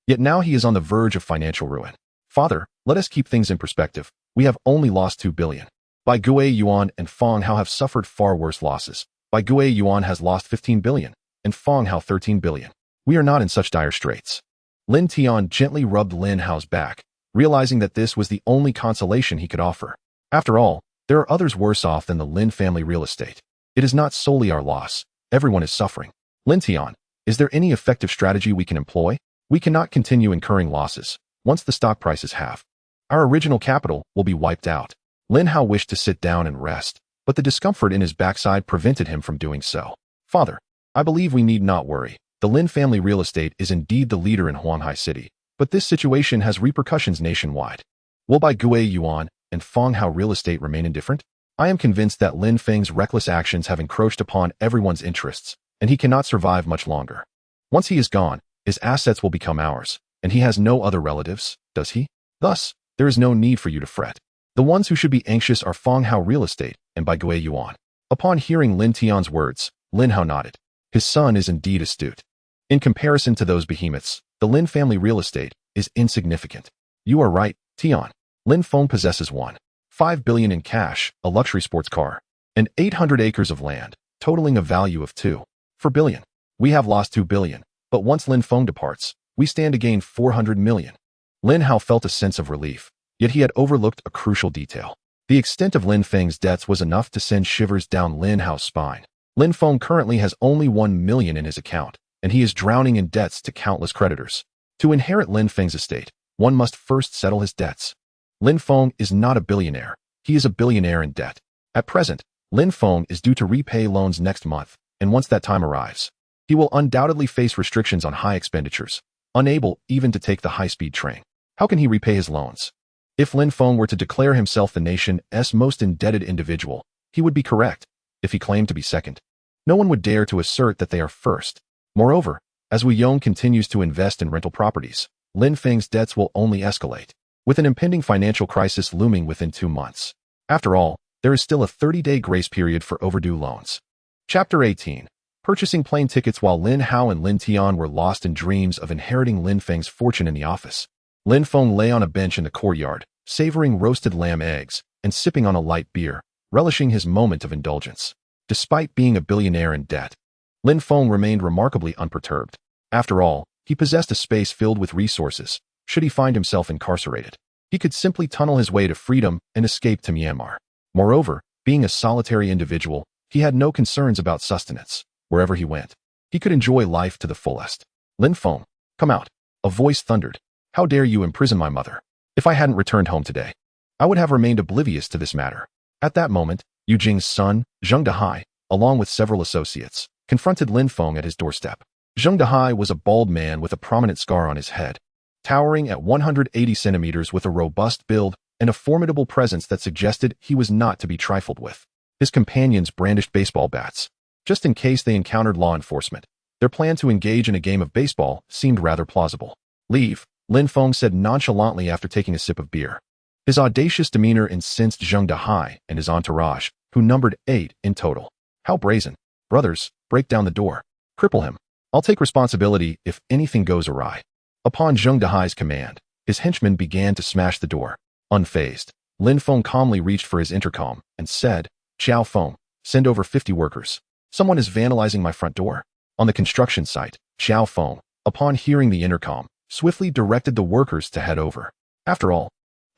A: Yet now he is on the verge of financial ruin. Father, let us keep things in perspective. We have only lost 2 billion. Bai Gui Yuan and Fang Hao have suffered far worse losses. Bai Gui Yuan has lost 15 billion, and Fang Hao 13 billion. We are not in such dire straits. Lin Tian gently rubbed Lin Hao's back, realizing that this was the only consolation he could offer. After all, there are others worse off than the Lin family real estate. It is not solely our loss. Everyone is suffering. Lin Tian, is there any effective strategy we can employ? We cannot continue incurring losses. Once the stock prices halve, our original capital will be wiped out. Lin Hao wished to sit down and rest, but the discomfort in his backside prevented him from doing so. Father, I believe we need not worry. The Lin family real estate is indeed the leader in Huanghai City, but this situation has repercussions nationwide. Will Bai Gui Yuan and Fang Hao real estate remain indifferent? I am convinced that Lin Feng's reckless actions have encroached upon everyone's interests, and he cannot survive much longer. Once he is gone, his assets will become ours, and he has no other relatives, does he? Thus, there is no need for you to fret. The ones who should be anxious are Fang Hao Real Estate and Bai Gui Yuan. Upon hearing Lin Tian's words, Lin Hao nodded. His son is indeed astute. In comparison to those behemoths, the Lin family real estate is insignificant. You are right, Tian. Lin Feng possesses 1.5 billion in cash, a luxury sports car, and 800 acres of land, totaling a value of 2.4 billion. We have lost 2 billion, but once Lin Feng departs, we stand to gain 400 million. Lin Hao felt a sense of relief, yet he had overlooked a crucial detail. The extent of Lin Feng's debts was enough to send shivers down Lin Hao's spine. Lin Feng currently has only 1 million in his account, and he is drowning in debts to countless creditors. To inherit Lin Feng's estate, one must first settle his debts. Lin Feng is not a billionaire, he is a billionaire in debt. At present, Lin Feng is due to repay loans next month, and once that time arrives, he will undoubtedly face restrictions on high expenditures, unable even to take the high-speed train. How can he repay his loans? If Lin Feng were to declare himself the nation's most indebted individual, he would be correct. If he claimed to be second, no one would dare to assert that they are first. Moreover, as Wu Yong continues to invest in rental properties, Lin Feng's debts will only escalate, with an impending financial crisis looming within 2 months. After all, there is still a 30-day grace period for overdue loans. Chapter 18. Purchasing plane tickets. While Lin Hao and Lin Tian were lost in dreams of inheriting Lin Feng's fortune in the office, Lin Feng lay on a bench in the courtyard, savoring roasted lamb eggs and sipping on a light beer, relishing his moment of indulgence. Despite being a billionaire in debt, Lin Feng remained remarkably unperturbed. After all, he possessed a space filled with resources. Should he find himself incarcerated, he could simply tunnel his way to freedom and escape to Myanmar. Moreover, being a solitary individual, he had no concerns about sustenance. Wherever he went, he could enjoy life to the fullest. Lin Feng, come out. A voice thundered. How dare you imprison my mother? If I hadn't returned home today, I would have remained oblivious to this matter. At that moment, Yu Jing's son, Zheng Dehai, along with several associates, confronted Lin Feng at his doorstep. Zheng Dehai was a bald man with a prominent scar on his head, towering at 180 centimeters with a robust build and a formidable presence that suggested he was not to be trifled with. His companions brandished baseball bats, just in case they encountered law enforcement. Their plan to engage in a game of baseball seemed rather plausible. Leave, Lin Feng said nonchalantly after taking a sip of beer. His audacious demeanor incensed Zheng Dehai and his entourage, who numbered 8 in total. How brazen. Brothers, break down the door. Cripple him. I'll take responsibility if anything goes awry. Upon Zheng Dehai's command, his henchmen began to smash the door. Unfazed, Lin Feng calmly reached for his intercom and said, Xiao Feng, send over 50 workers. Someone is vandalizing my front door. On the construction site, Xiao Feng, upon hearing the intercom, swiftly directed the workers to head over. After all,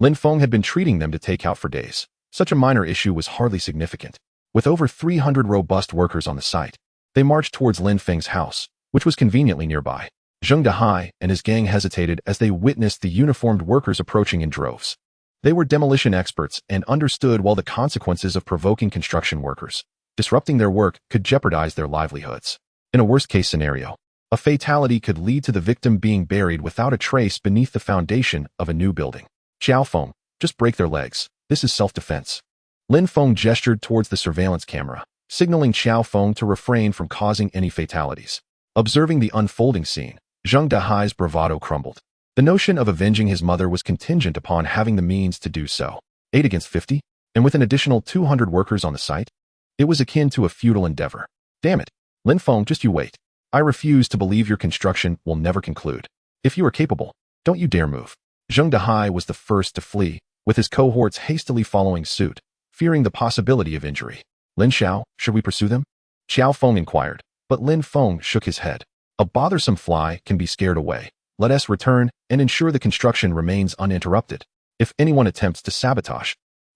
A: Lin Feng had been treating them to take out for days. Such a minor issue was hardly significant. With over 300 robust workers on the site, they marched towards Lin Feng's house, which was conveniently nearby. Zheng Dehai and his gang hesitated as they witnessed the uniformed workers approaching in droves. They were demolition experts and understood well the consequences of provoking construction workers. Disrupting their work could jeopardize their livelihoods. In a worst-case scenario, a fatality could lead to the victim being buried without a trace beneath the foundation of a new building. Xiao Feng, just break their legs. This is self-defense. Lin Feng gestured towards the surveillance camera, signaling Xiao Feng to refrain from causing any fatalities. Observing the unfolding scene, Zheng Dehai's bravado crumbled. The notion of avenging his mother was contingent upon having the means to do so. 8 against 50? And with an additional 200 workers on the site? It was akin to a futile endeavor. Damn it. Lin Feng, just you wait. I refuse to believe your construction will never conclude. If you are capable, don't you dare move. Zheng Dehai was the first to flee, with his cohorts hastily following suit, fearing the possibility of injury. Lin Xiao, should we pursue them? Xiao Feng inquired, but Lin Feng shook his head. A bothersome fly can be scared away. Let us return and ensure the construction remains uninterrupted. If anyone attempts to sabotage,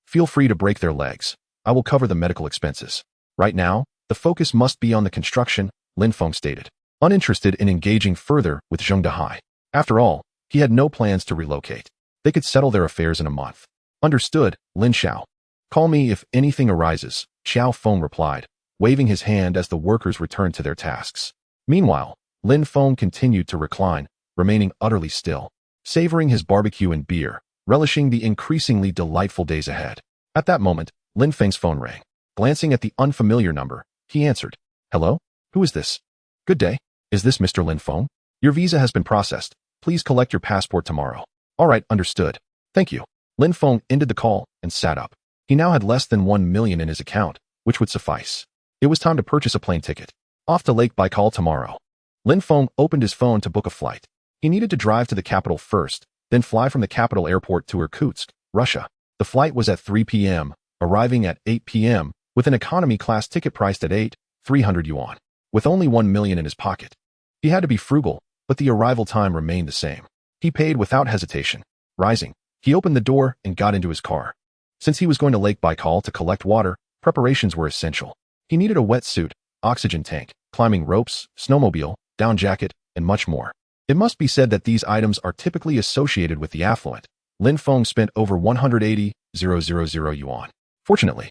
A: feel free to break their legs. I will cover the medical expenses. Right now, the focus must be on the construction, Lin Feng stated, uninterested in engaging further with Zheng Dehai. After all, he had no plans to relocate. They could settle their affairs in a month. Understood, Lin Xiao. Call me if anything arises, Xiao Feng replied, waving his hand as the workers returned to their tasks. Meanwhile, Lin Feng continued to recline, remaining utterly still, savoring his barbecue and beer, relishing the increasingly delightful days ahead. At that moment, Lin Feng's phone rang. Glancing at the unfamiliar number, he answered. Hello? Who is this? Good day. Is this Mr. Lin Feng? Your visa has been processed. Please collect your passport tomorrow. All right, understood. Thank you. Lin Feng ended the call and sat up. He now had less than 1 million in his account, which would suffice. It was time to purchase a plane ticket. Off to Lake Baikal tomorrow. Lin Feng opened his phone to book a flight. He needed to drive to the capital first, then fly from the capital airport to Irkutsk, Russia. The flight was at 3 p.m., arriving at 8 p.m., with an economy class ticket priced at 300 yuan. With only 1 million in his pocket. He had to be frugal, but the arrival time remained the same. He paid without hesitation. Rising, he opened the door and got into his car. Since he was going to Lake Baikal to collect water, preparations were essential. He needed a wetsuit, oxygen tank, climbing ropes, snowmobile, down jacket, and much more. It must be said that these items are typically associated with the affluent. Lin Feng spent over 180,000 yuan. Fortunately,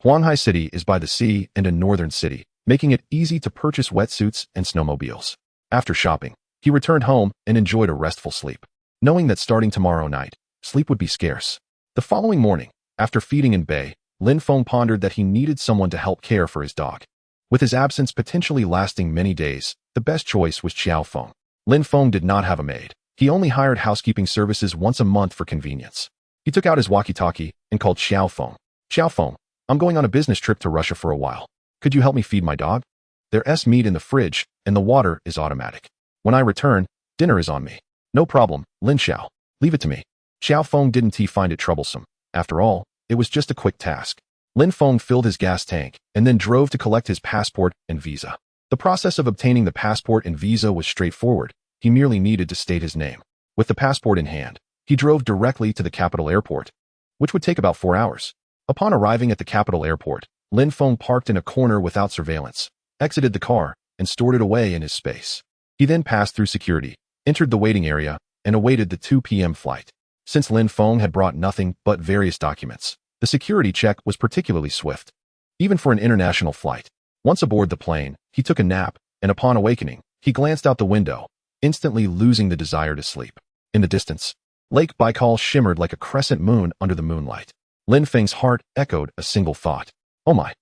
A: Huanghai City is by the sea and a northern city, making it easy to purchase wetsuits and snowmobiles. After shopping, he returned home and enjoyed a restful sleep, knowing that starting tomorrow night, sleep would be scarce. The following morning, after feeding in bay, Lin Feng pondered that he needed someone to help care for his dog. With his absence potentially lasting many days, the best choice was Xiao Feng. Lin Feng did not have a maid. He only hired housekeeping services once a month for convenience. He took out his walkie-talkie and called Xiao Feng. Xiao Feng, I'm going on a business trip to Russia for a while. Could you help me feed my dog? There's meat in the fridge, and the water is automatic. When I return, dinner is on me. No problem, Lin Xiao. Leave it to me. Xiao Feng didn't find it troublesome. After all, it was just a quick task. Lin Feng filled his gas tank and then drove to collect his passport and visa. The process of obtaining the passport and visa was straightforward. He merely needed to state his name. With the passport in hand, he drove directly to the capital airport, which would take about 4 hours. Upon arriving at the capital airport, Lin Feng parked in a corner without surveillance, exited the car, and stored it away in his space. He then passed through security, entered the waiting area, and awaited the 2 p.m. flight. Since Lin Feng had brought nothing but various documents, the security check was particularly swift. Even for an international flight. Once aboard the plane, he took a nap, and upon awakening, he glanced out the window, instantly losing the desire to sleep. In the distance, Lake Baikal shimmered like a crescent moon under the moonlight. Lin Feng's heart echoed a single thought. Oh my,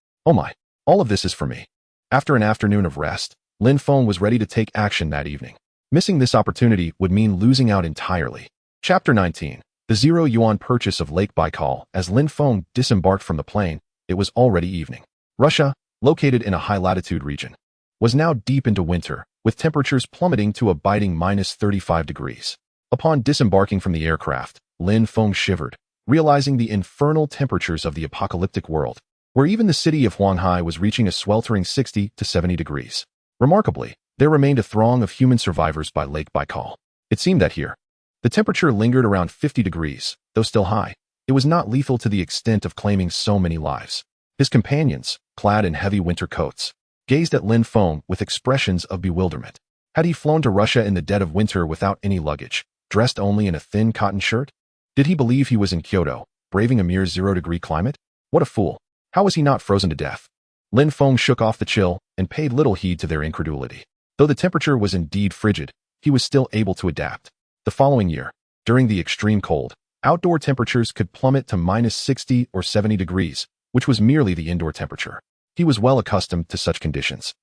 A: all of this is for me. After an afternoon of rest, Lin Feng was ready to take action that evening. Missing this opportunity would mean losing out entirely. Chapter 19. The 0 yuan purchase of Lake Baikal. As Lin Feng disembarked from the plane, it was already evening. Russia, located in a high-latitude region, was now deep into winter, with temperatures plummeting to a biting -35 degrees. Upon disembarking from the aircraft, Lin Feng shivered, realizing the infernal temperatures of the apocalyptic world, where even the city of Huanghai was reaching a sweltering 60 to 70 degrees. Remarkably, there remained a throng of human survivors by Lake Baikal. It seemed that here, the temperature lingered around 50 degrees, though still high. It was not lethal to the extent of claiming so many lives. His companions, clad in heavy winter coats, gazed at Lin Feng with expressions of bewilderment. Had he flown to Russia in the dead of winter without any luggage, dressed only in a thin cotton shirt? Did he believe he was in Kyoto, braving a mere 0-degree climate? What a fool. How was he not frozen to death? Lin Feng shook off the chill and paid little heed to their incredulity. Though the temperature was indeed frigid, he was still able to adapt. The following year, during the extreme cold, outdoor temperatures could plummet to -60 or 70 degrees, which was merely the indoor temperature. He was well accustomed to such conditions.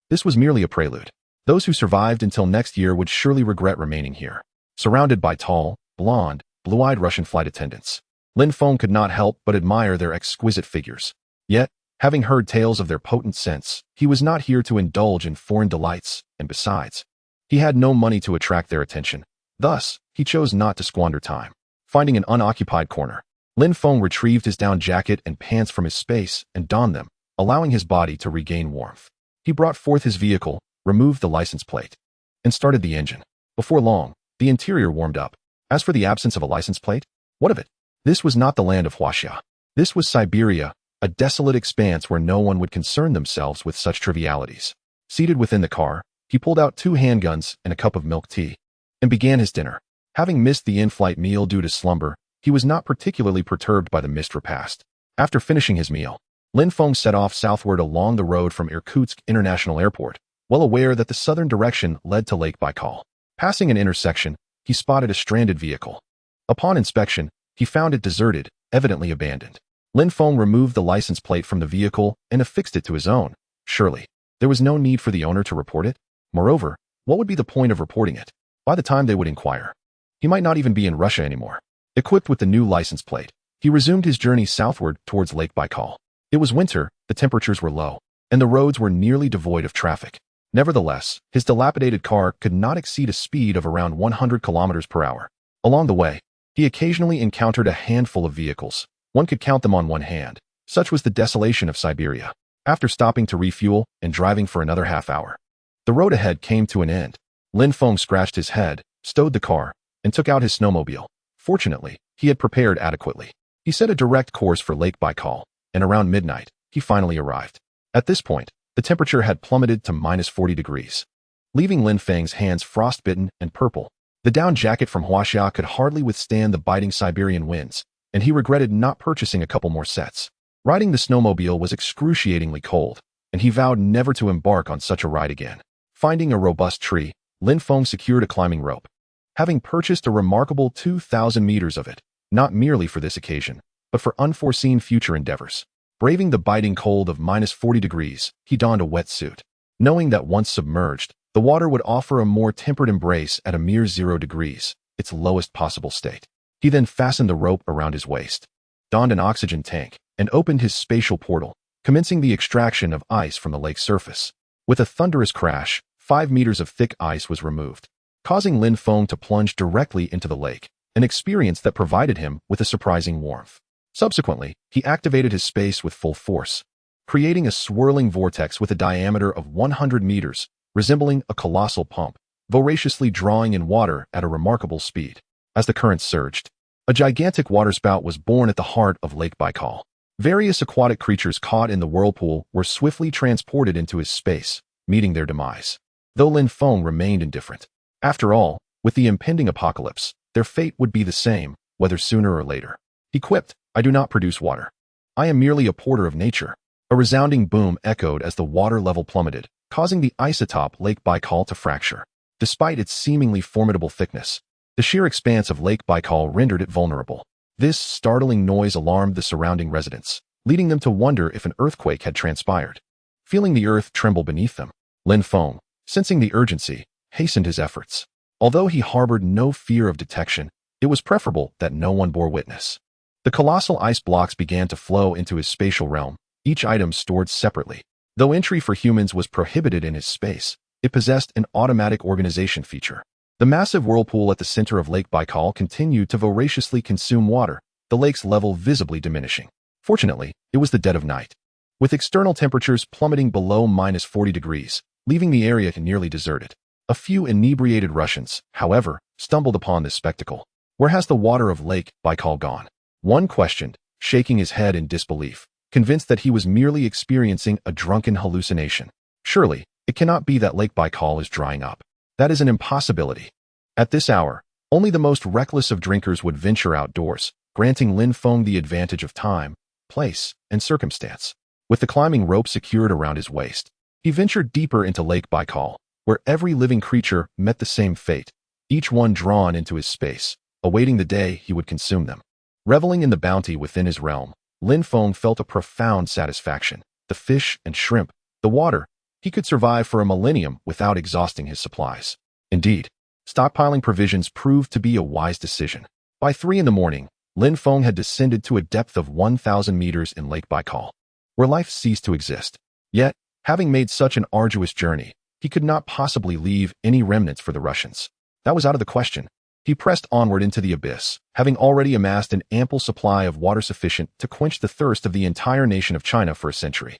A: This was merely a prelude. Those who survived until next year would surely regret remaining here. Surrounded by tall, blonde, blue-eyed Russian flight attendants, Lin Feng could not help but admire their exquisite figures. Yet, having heard tales of their potent scents, he was not here to indulge in foreign delights, and besides, he had no money to attract their attention. Thus, he chose not to squander time. Finding an unoccupied corner, Lin Feng retrieved his down jacket and pants from his space and donned them, allowing his body to regain warmth. He brought forth his vehicle, removed the license plate, and started the engine. Before long, the interior warmed up. As for the absence of a license plate, what of it? This was not the land of Huaxia. This was Siberia, a desolate expanse where no one would concern themselves with such trivialities. Seated within the car, he pulled out 2 handguns and a cup of milk tea, and began his dinner. Having missed the in-flight meal due to slumber, he was not particularly perturbed by the missed repast. After finishing his meal, Lin Feng set off southward along the road from Irkutsk International Airport, well aware that the southern direction led to Lake Baikal. Passing an intersection, he spotted a stranded vehicle. Upon inspection, he found it deserted, evidently abandoned. Lin Feng removed the license plate from the vehicle and affixed it to his own. Surely, there was no need for the owner to report it. Moreover, what would be the point of reporting it? By the time they would inquire, he might not even be in Russia anymore. Equipped with the new license plate, he resumed his journey southward towards Lake Baikal. It was winter, the temperatures were low, and the roads were nearly devoid of traffic. Nevertheless, his dilapidated car could not exceed a speed of around 100 kilometers per hour. Along the way, he occasionally encountered a handful of vehicles. One could count them on one hand. Such was the desolation of Siberia. After stopping to refuel and driving for another half hour, the road ahead came to an end. Lin Feng scratched his head, stowed the car, and took out his snowmobile. Fortunately, he had prepared adequately. He set a direct course for Lake Baikal, and around midnight, he finally arrived. At this point, the temperature had plummeted to -40 degrees, leaving Lin Feng's hands frostbitten and purple. The down jacket from Huaxia could hardly withstand the biting Siberian winds, and he regretted not purchasing a couple more sets. Riding the snowmobile was excruciatingly cold, and he vowed never to embark on such a ride again. Finding a robust tree, Lin Feng secured a climbing rope. Having purchased a remarkable 2,000 meters of it, not merely for this occasion, but for unforeseen future endeavors. Braving the biting cold of -40 degrees, he donned a wetsuit, knowing that once submerged, the water would offer a more tempered embrace at a mere 0 degrees, its lowest possible state. He then fastened the rope around his waist, donned an oxygen tank, and opened his spatial portal, commencing the extraction of ice from the lake's surface. With a thunderous crash, 5 meters of thick ice was removed, causing Lin Feng to plunge directly into the lake, an experience that provided him with a surprising warmth. Subsequently, he activated his space with full force, creating a swirling vortex with a diameter of 100 meters, resembling a colossal pump, voraciously drawing in water at a remarkable speed. As the current surged, a gigantic waterspout was born at the heart of Lake Baikal. Various aquatic creatures caught in the whirlpool were swiftly transported into his space, meeting their demise. Though Lin Feng remained indifferent. After all, with the impending apocalypse, their fate would be the same, whether sooner or later. He quipped, "I do not produce water. I am merely a porter of nature." A resounding boom echoed as the water level plummeted, causing the ice atop Lake Baikal to fracture. Despite its seemingly formidable thickness, the sheer expanse of Lake Baikal rendered it vulnerable. This startling noise alarmed the surrounding residents, leading them to wonder if an earthquake had transpired. Feeling the earth tremble beneath them, Lin Feng, sensing the urgency, hastened his efforts. Although he harbored no fear of detection, it was preferable that no one bore witness. The colossal ice blocks began to flow into his spatial realm, each item stored separately. Though entry for humans was prohibited in his space, it possessed an automatic organization feature. The massive whirlpool at the center of Lake Baikal continued to voraciously consume water, the lake's level visibly diminishing. Fortunately, it was the dead of night, with external temperatures plummeting below -40 degrees, leaving the area nearly deserted. A few inebriated Russians, however, stumbled upon this spectacle. "Where has the water of Lake Baikal gone?" one questioned, shaking his head in disbelief, convinced that he was merely experiencing a drunken hallucination. Surely, it cannot be that Lake Baikal is drying up. That is an impossibility. At this hour, only the most reckless of drinkers would venture outdoors, granting Lin Feng the advantage of time, place, and circumstance. With the climbing rope secured around his waist, he ventured deeper into Lake Baikal, where every living creature met the same fate, each one drawn into his space, awaiting the day he would consume them. Reveling in the bounty within his realm, Lin Feng felt a profound satisfaction. The fish and shrimp, the water, he could survive for a millennium without exhausting his supplies. Indeed, stockpiling provisions proved to be a wise decision. By 3 in the morning, Lin Feng had descended to a depth of 1,000 meters in Lake Baikal, where life ceased to exist. Yet, having made such an arduous journey, he could not possibly leave any remnants for the Russians. That was out of the question. He pressed onward into the abyss, having already amassed an ample supply of water sufficient to quench the thirst of the entire nation of China for a century.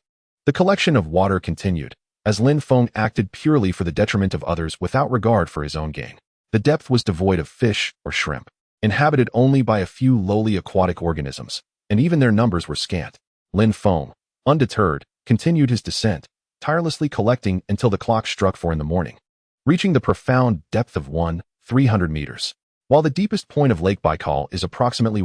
A: The collection of water continued, as Lin Feng acted purely for the detriment of others without regard for his own gain. The depth was devoid of fish or shrimp, inhabited only by a few lowly aquatic organisms, and even their numbers were scant. Lin Feng, undeterred, continued his descent, tirelessly collecting until the clock struck 4 in the morning, reaching the profound depth of 300 meters. While the deepest point of Lake Baikal is approximately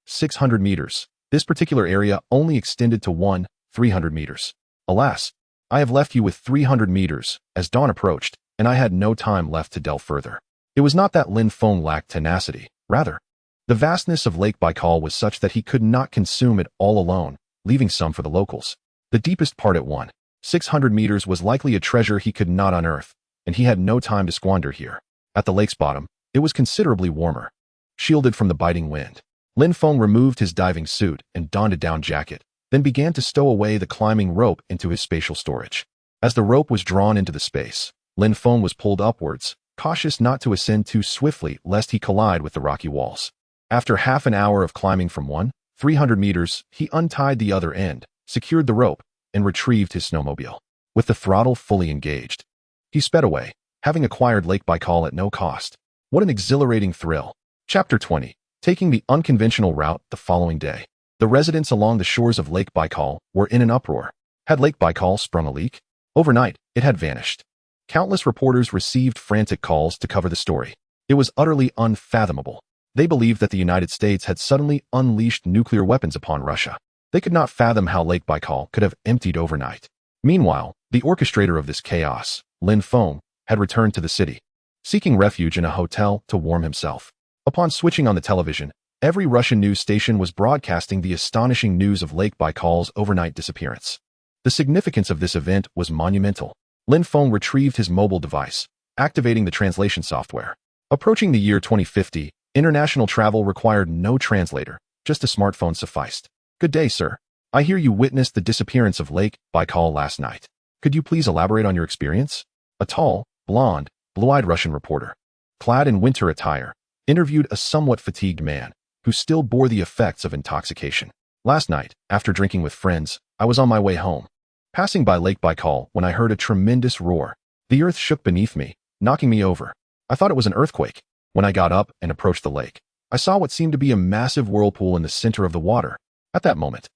A: 600 meters, this particular area only extended to 300 meters. Alas, I have left you with 300 meters, as dawn approached, and I had no time left to delve further. It was not that Lin Feng lacked tenacity, rather, the vastness of Lake Baikal was such that he could not consume it all alone, leaving some for the locals. The deepest part at 600 meters was likely a treasure he could not unearth, and he had no time to squander here. At the lake's bottom, it was considerably warmer. Shielded from the biting wind, Lin Feng removed his diving suit and donned a down jacket, then began to stow away the climbing rope into his spatial storage. As the rope was drawn into the space, Lin Feng was pulled upwards, cautious not to ascend too swiftly lest he collide with the rocky walls. After half an hour of climbing from 300 meters, he untied the other end, secured the rope, and retrieved his snowmobile. With the throttle fully engaged, he sped away, having acquired Lake Baikal at no cost. What an exhilarating thrill. Chapter 20. Taking the unconventional route the following day. The residents along the shores of Lake Baikal were in an uproar. Had Lake Baikal sprung a leak? Overnight, it had vanished. Countless reporters received frantic calls to cover the story. It was utterly unfathomable. They believed that the United States had suddenly unleashed nuclear weapons upon Russia. They could not fathom how Lake Baikal could have emptied overnight. Meanwhile, the orchestrator of this chaos, Lin Feng, had returned to the city, seeking refuge in a hotel to warm himself. Upon switching on the television, every Russian news station was broadcasting the astonishing news of Lake Baikal's overnight disappearance. The significance of this event was monumental. Lin Feng retrieved his mobile device, activating the translation software. Approaching the year 2050, international travel required no translator, just a smartphone sufficed. Good day, sir. I hear you witnessed the disappearance of Lake Baikal last night. Could you please elaborate on your experience? A tall, blonde, blue-eyed Russian reporter, clad in winter attire, interviewed a somewhat fatigued man who still bore the effects of intoxication. Last night, after drinking with friends, I was on my way home, passing by Lake Baikal when I heard a tremendous roar. The earth shook beneath me, knocking me over. I thought it was an earthquake. When I got up and approached the lake, I saw what seemed to be a massive whirlpool in the center of the water. At that moment,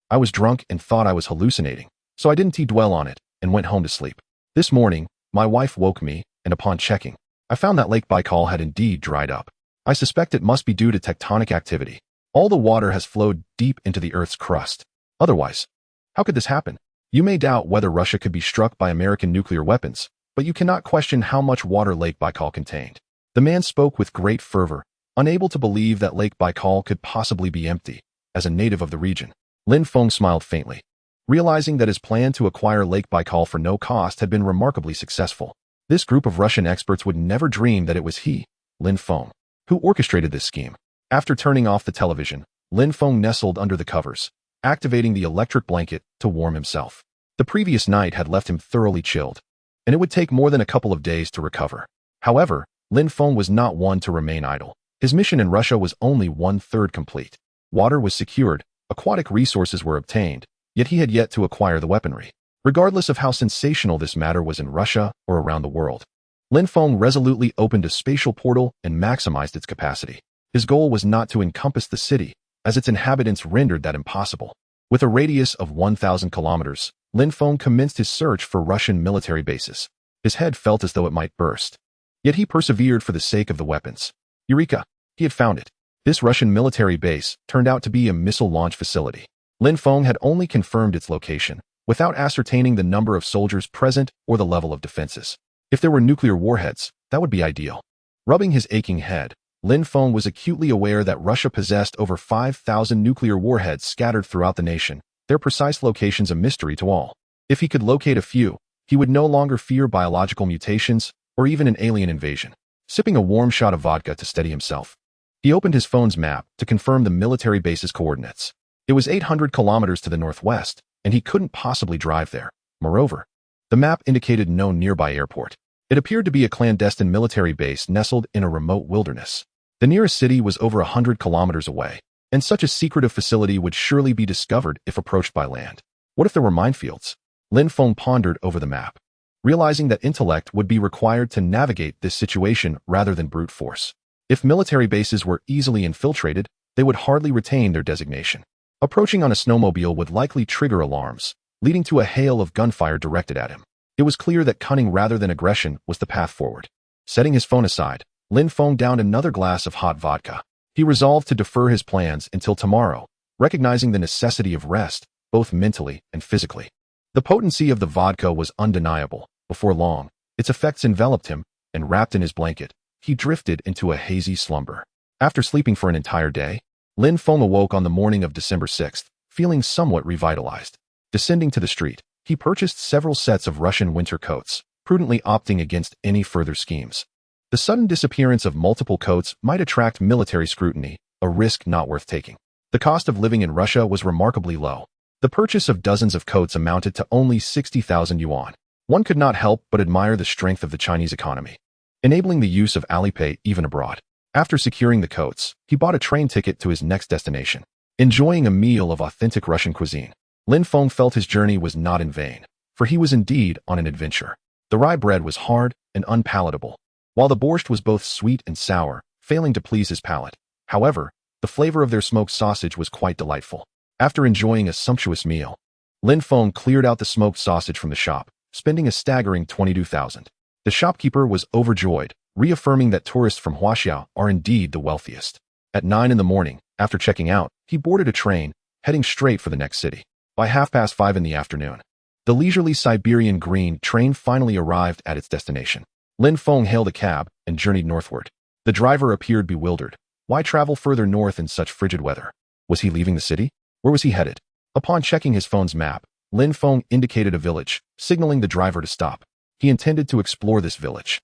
A: I was drunk and thought I was hallucinating, so I didn't dwell on it and went home to sleep. This morning, my wife woke me, and upon checking, I found that Lake Baikal had indeed dried up. I suspect it must be due to tectonic activity. All the water has flowed deep into the Earth's crust. Otherwise, how could this happen? You may doubt whether Russia could be struck by American nuclear weapons, but you cannot question how much water Lake Baikal contained. The man spoke with great fervor, unable to believe that Lake Baikal could possibly be empty. As a native of the region, Lin Feng smiled faintly, realizing that his plan to acquire Lake Baikal for no cost had been remarkably successful. This group of Russian experts would never dream that it was he, Lin Feng, who orchestrated this scheme. After turning off the television, Lin Feng nestled under the covers, activating the electric blanket to warm himself. The previous night had left him thoroughly chilled, and it would take more than a couple of days to recover. However, Lin Feng was not one to remain idle. His mission in Russia was only 1/3 complete. Water was secured, aquatic resources were obtained, yet he had yet to acquire the weaponry. Regardless of how sensational this matter was in Russia or around the world, Lin Feng resolutely opened a spatial portal and maximized its capacity. His goal was not to encompass the city, as its inhabitants rendered that impossible. With a radius of 1,000 kilometers, Lin Feng commenced his search for Russian military bases. His head felt as though it might burst. Yet he persevered for the sake of the weapons. Eureka! He had found it. This Russian military base turned out to be a missile launch facility. Lin Feng had only confirmed its location, without ascertaining the number of soldiers present or the level of defenses. If there were nuclear warheads, that would be ideal. Rubbing his aching head, Lin Feng was acutely aware that Russia possessed over 5,000 nuclear warheads scattered throughout the nation, their precise locations a mystery to all. If he could locate a few, he would no longer fear biological mutations or even an alien invasion. Sipping a warm shot of vodka to steady himself, he opened his phone's map to confirm the military base's coordinates. It was 800 kilometers to the northwest, and he couldn't possibly drive there. Moreover, the map indicated no nearby airport. It appeared to be a clandestine military base nestled in a remote wilderness. The nearest city was over 100 kilometers away, and such a secretive facility would surely be discovered if approached by land. What if there were minefields? Lin Feng pondered over the map, realizing that intellect would be required to navigate this situation rather than brute force. If military bases were easily infiltrated, they would hardly retain their designation. Approaching on a snowmobile would likely trigger alarms, leading to a hail of gunfire directed at him. It was clear that cunning rather than aggression was the path forward. Setting his phone aside, Lin Feng downed another glass of hot vodka. He resolved to defer his plans until tomorrow, recognizing the necessity of rest, both mentally and physically. The potency of the vodka was undeniable. Before long, its effects enveloped him, and wrapped in his blanket, he drifted into a hazy slumber. After sleeping for an entire day, Lin Feng awoke on the morning of December 6th, feeling somewhat revitalized. Descending to the street, he purchased several sets of Russian winter coats, prudently opting against any further schemes. The sudden disappearance of multiple coats might attract military scrutiny, a risk not worth taking. The cost of living in Russia was remarkably low. The purchase of dozens of coats amounted to only 60,000 yuan. One could not help but admire the strength of the Chinese economy, enabling the use of Alipay even abroad. After securing the coats, he bought a train ticket to his next destination. Enjoying a meal of authentic Russian cuisine, Lin Feng felt his journey was not in vain, for he was indeed on an adventure. The rye bread was hard and unpalatable, while the borscht was both sweet and sour, failing to please his palate. However, the flavor of their smoked sausage was quite delightful. After enjoying a sumptuous meal, Lin Feng cleared out the smoked sausage from the shop, spending a staggering 22,000. The shopkeeper was overjoyed, reaffirming that tourists from Huaxiao are indeed the wealthiest. At 9 in the morning, after checking out, he boarded a train, heading straight for the next city. By 5:30 in the afternoon, the leisurely Siberian Green train finally arrived at its destination. Lin Feng hailed a cab and journeyed northward. The driver appeared bewildered. Why travel further north in such frigid weather? Was he leaving the city? Where was he headed? Upon checking his phone's map, Lin Feng indicated a village, signaling the driver to stop. He intended to explore this village.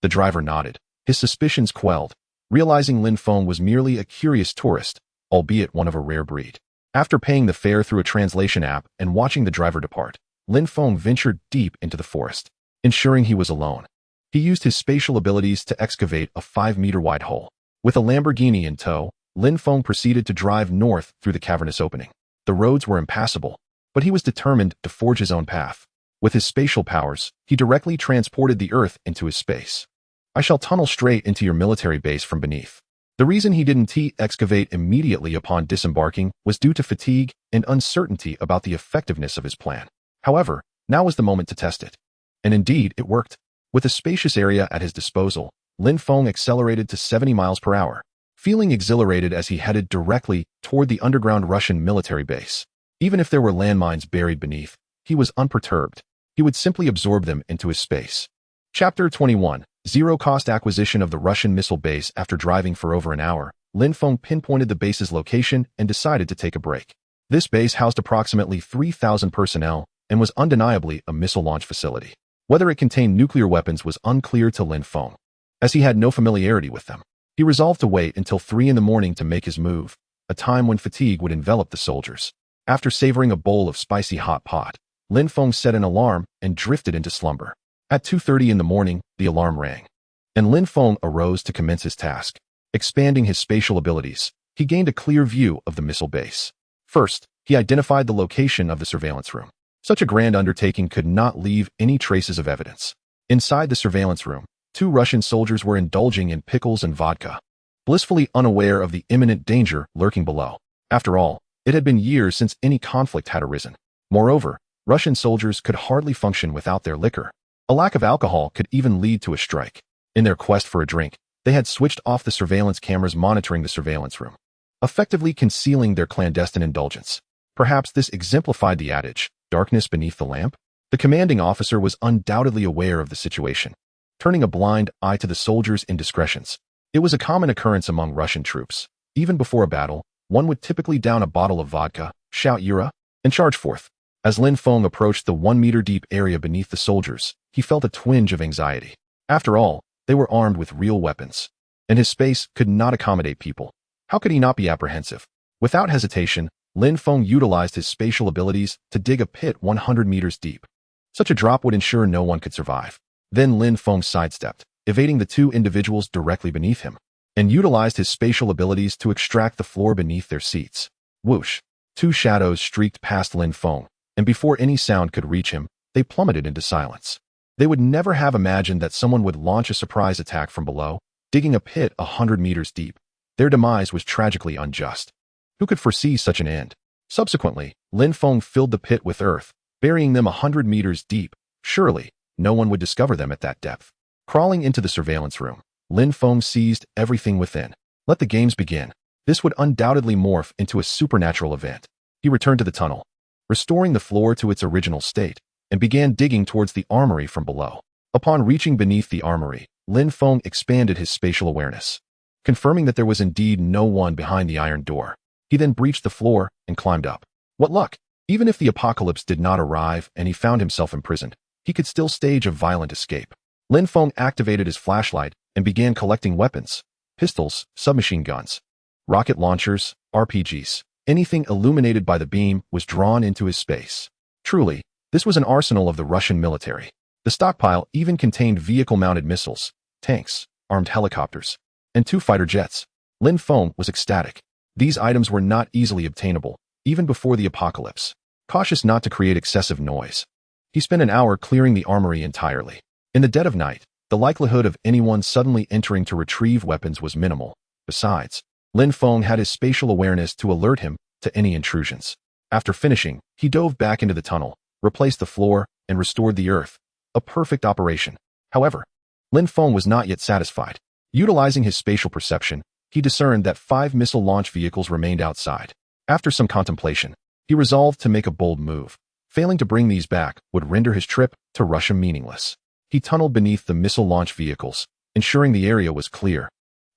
A: The driver nodded, his suspicions quelled, realizing Lin Feng was merely a curious tourist, albeit one of a rare breed. After paying the fare through a translation app and watching the driver depart, Lin Feng ventured deep into the forest. Ensuring he was alone, he used his spatial abilities to excavate a 5-meter-wide hole. With a Lamborghini in tow, Lin Feng proceeded to drive north through the cavernous opening. The roads were impassable, but he was determined to forge his own path. With his spatial powers, he directly transported the earth into his space. I shall tunnel straight into your military base from beneath. The reason he didn't excavate immediately upon disembarking was due to fatigue and uncertainty about the effectiveness of his plan. However, now was the moment to test it. And indeed, it worked. With a spacious area at his disposal, Lin Feng accelerated to 70 miles per hour, feeling exhilarated as he headed directly toward the underground Russian military base. Even if there were landmines buried beneath, he was unperturbed. He would simply absorb them into his space. Chapter 21. Zero-cost acquisition of the Russian missile base. After driving for over an hour, Lin Feng pinpointed the base's location and decided to take a break. This base housed approximately 3,000 personnel and was undeniably a missile launch facility. Whether it contained nuclear weapons was unclear to Lin Feng, as he had no familiarity with them. He resolved to wait until 3 in the morning to make his move, a time when fatigue would envelop the soldiers. After savoring a bowl of spicy hot pot, Lin Feng set an alarm and drifted into slumber. At 2:30 in the morning, the alarm rang, and Lin Feng arose to commence his task. Expanding his spatial abilities, he gained a clear view of the missile base. First, he identified the location of the surveillance room. Such a grand undertaking could not leave any traces of evidence. Inside the surveillance room, 2 Russian soldiers were indulging in pickles and vodka, blissfully unaware of the imminent danger lurking below. After all, it had been years since any conflict had arisen. Moreover, Russian soldiers could hardly function without their liquor. A lack of alcohol could even lead to a strike. In their quest for a drink, they had switched off the surveillance cameras monitoring the surveillance room, effectively concealing their clandestine indulgence. Perhaps this exemplified the adage, darkness beneath the lamp? The commanding officer was undoubtedly aware of the situation, turning a blind eye to the soldiers' indiscretions. It was a common occurrence among Russian troops. Even before a battle, one would typically down a bottle of vodka, shout "Yura," and charge forth. As Lin Feng approached the 1-meter-deep area beneath the soldiers, he felt a twinge of anxiety. After all, they were armed with real weapons, and his space could not accommodate people. How could he not be apprehensive? Without hesitation, Lin Feng utilized his spatial abilities to dig a pit 100 meters deep. Such a drop would ensure no one could survive. Then Lin Feng sidestepped, evading the 2 individuals directly beneath him, and utilized his spatial abilities to extract the floor beneath their seats. Whoosh! 2 shadows streaked past Lin Feng, and before any sound could reach him, they plummeted into silence. They would never have imagined that someone would launch a surprise attack from below, digging a pit 100 meters deep. Their demise was tragically unjust. Who could foresee such an end? Subsequently, Lin Feng filled the pit with earth, burying them 100 meters deep. Surely, no one would discover them at that depth. Crawling into the surveillance room, Lin Feng seized everything within. Let the games begin. This would undoubtedly morph into a supernatural event. He returned to the tunnel, restoring the floor to its original state, and began digging towards the armory from below. Upon reaching beneath the armory, Lin Feng expanded his spatial awareness, confirming that there was indeed no one behind the iron door. He then breached the floor and climbed up. What luck! Even if the apocalypse did not arrive and he found himself imprisoned, he could still stage a violent escape. Lin Feng activated his flashlight and began collecting weapons: pistols, submachine guns, rocket launchers, RPGs. Anything illuminated by the beam was drawn into his space. Truly, this was an arsenal of the Russian military. The stockpile even contained vehicle-mounted missiles, tanks, armed helicopters, and 2 fighter jets. Lin Feng was ecstatic. These items were not easily obtainable, even before the apocalypse. Cautious not to create excessive noise, he spent an hour clearing the armory entirely. In the dead of night, the likelihood of anyone suddenly entering to retrieve weapons was minimal. Besides, Lin Feng had his spatial awareness to alert him to any intrusions. After finishing, he dove back into the tunnel, replaced the floor, and restored the earth. A perfect operation. However, Lin Feng was not yet satisfied. Utilizing his spatial perception, he discerned that 5 missile launch vehicles remained outside. After some contemplation, he resolved to make a bold move. Failing to bring these back would render his trip to Russia meaningless. He tunneled beneath the missile launch vehicles, ensuring the area was clear,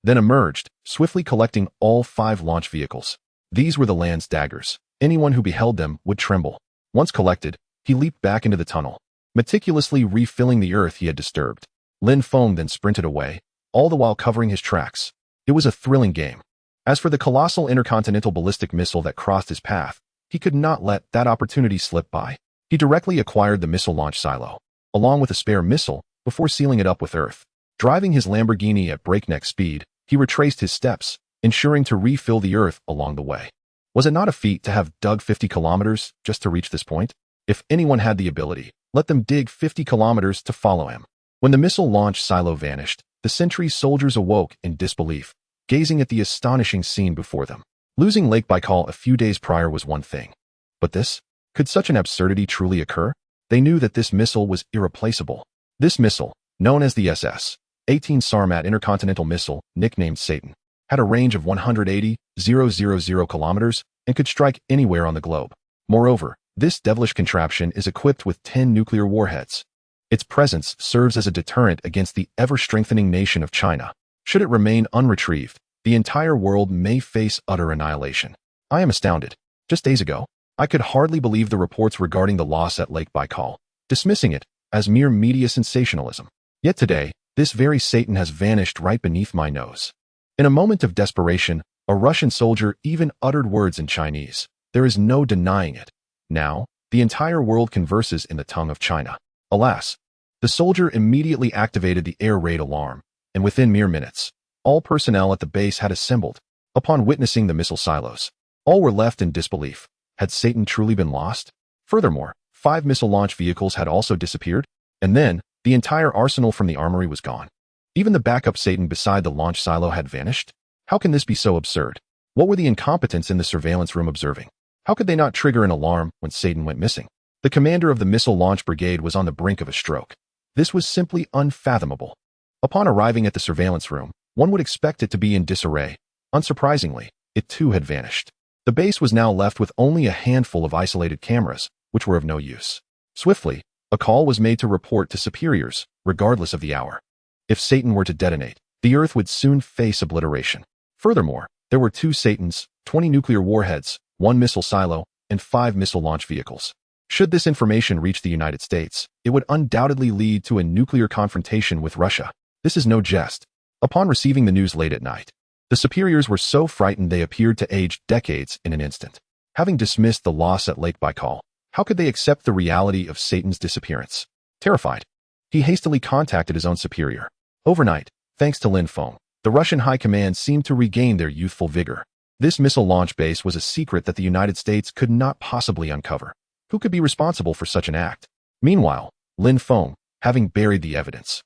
A: then emerged, swiftly collecting all 5 launch vehicles. These were the land's daggers. Anyone who beheld them would tremble. Once collected, he leaped back into the tunnel, meticulously refilling the earth he had disturbed. Lin Feng then sprinted away, all the while covering his tracks. It was a thrilling game. As for the colossal intercontinental ballistic missile that crossed his path, he could not let that opportunity slip by. He directly acquired the missile launch silo, along with a spare missile, before sealing it up with earth. Driving his Lamborghini at breakneck speed, he retraced his steps, ensuring to refill the earth along the way. Was it not a feat to have dug 50 kilometers just to reach this point? If anyone had the ability, let them dig 50 kilometers to follow him. When the missile launch silo vanished, the Sentry's soldiers awoke in disbelief, gazing at the astonishing scene before them. Losing Lake Baikal a few days prior was one thing. But this? Could such an absurdity truly occur? They knew that this missile was irreplaceable. This missile, known as the SS-18 Sarmat intercontinental missile, nicknamed Satan, had a range of 180,000 kilometers and could strike anywhere on the globe. Moreover, this devilish contraption is equipped with 10 nuclear warheads. Its presence serves as a deterrent against the ever-strengthening nation of China. Should it remain unretrieved, the entire world may face utter annihilation. I am astounded. Just days ago, I could hardly believe the reports regarding the loss at Lake Baikal, dismissing it as mere media sensationalism. Yet today, this very Satan has vanished right beneath my nose. In a moment of desperation, a Russian soldier even uttered words in Chinese. There is no denying it. Now, the entire world converses in the tongue of China. Alas, the soldier immediately activated the air raid alarm, and within mere minutes, all personnel at the base had assembled. Upon witnessing the missile silos, all were left in disbelief. Had Satan truly been lost? Furthermore, 5 missile launch vehicles had also disappeared, and then, the entire arsenal from the armory was gone. Even the backup Satan beside the launch silo had vanished? How can this be so absurd? What were the incompetents in the surveillance room observing? How could they not trigger an alarm when Satan went missing? The commander of the missile launch brigade was on the brink of a stroke. This was simply unfathomable. Upon arriving at the surveillance room, one would expect it to be in disarray. Unsurprisingly, it too had vanished. The base was now left with only a handful of isolated cameras, which were of no use. Swiftly, a call was made to report to superiors, regardless of the hour. If Satan were to detonate, the Earth would soon face obliteration. Furthermore, there were 2 Satans, 20 nuclear warheads, 1 missile silo, and 5 missile launch vehicles. Should this information reach the United States, it would undoubtedly lead to a nuclear confrontation with Russia. This is no jest. Upon receiving the news late at night, the superiors were so frightened they appeared to age decades in an instant. Having dismissed the loss at Lake Baikal, how could they accept the reality of Satan's disappearance? Terrified, he hastily contacted his own superior. Overnight, thanks to Lin Feng, the Russian high command seemed to regain their youthful vigor. This missile launch base was a secret that the United States could not possibly uncover. Who could be responsible for such an act? Meanwhile, Lin Feng, having buried the evidence,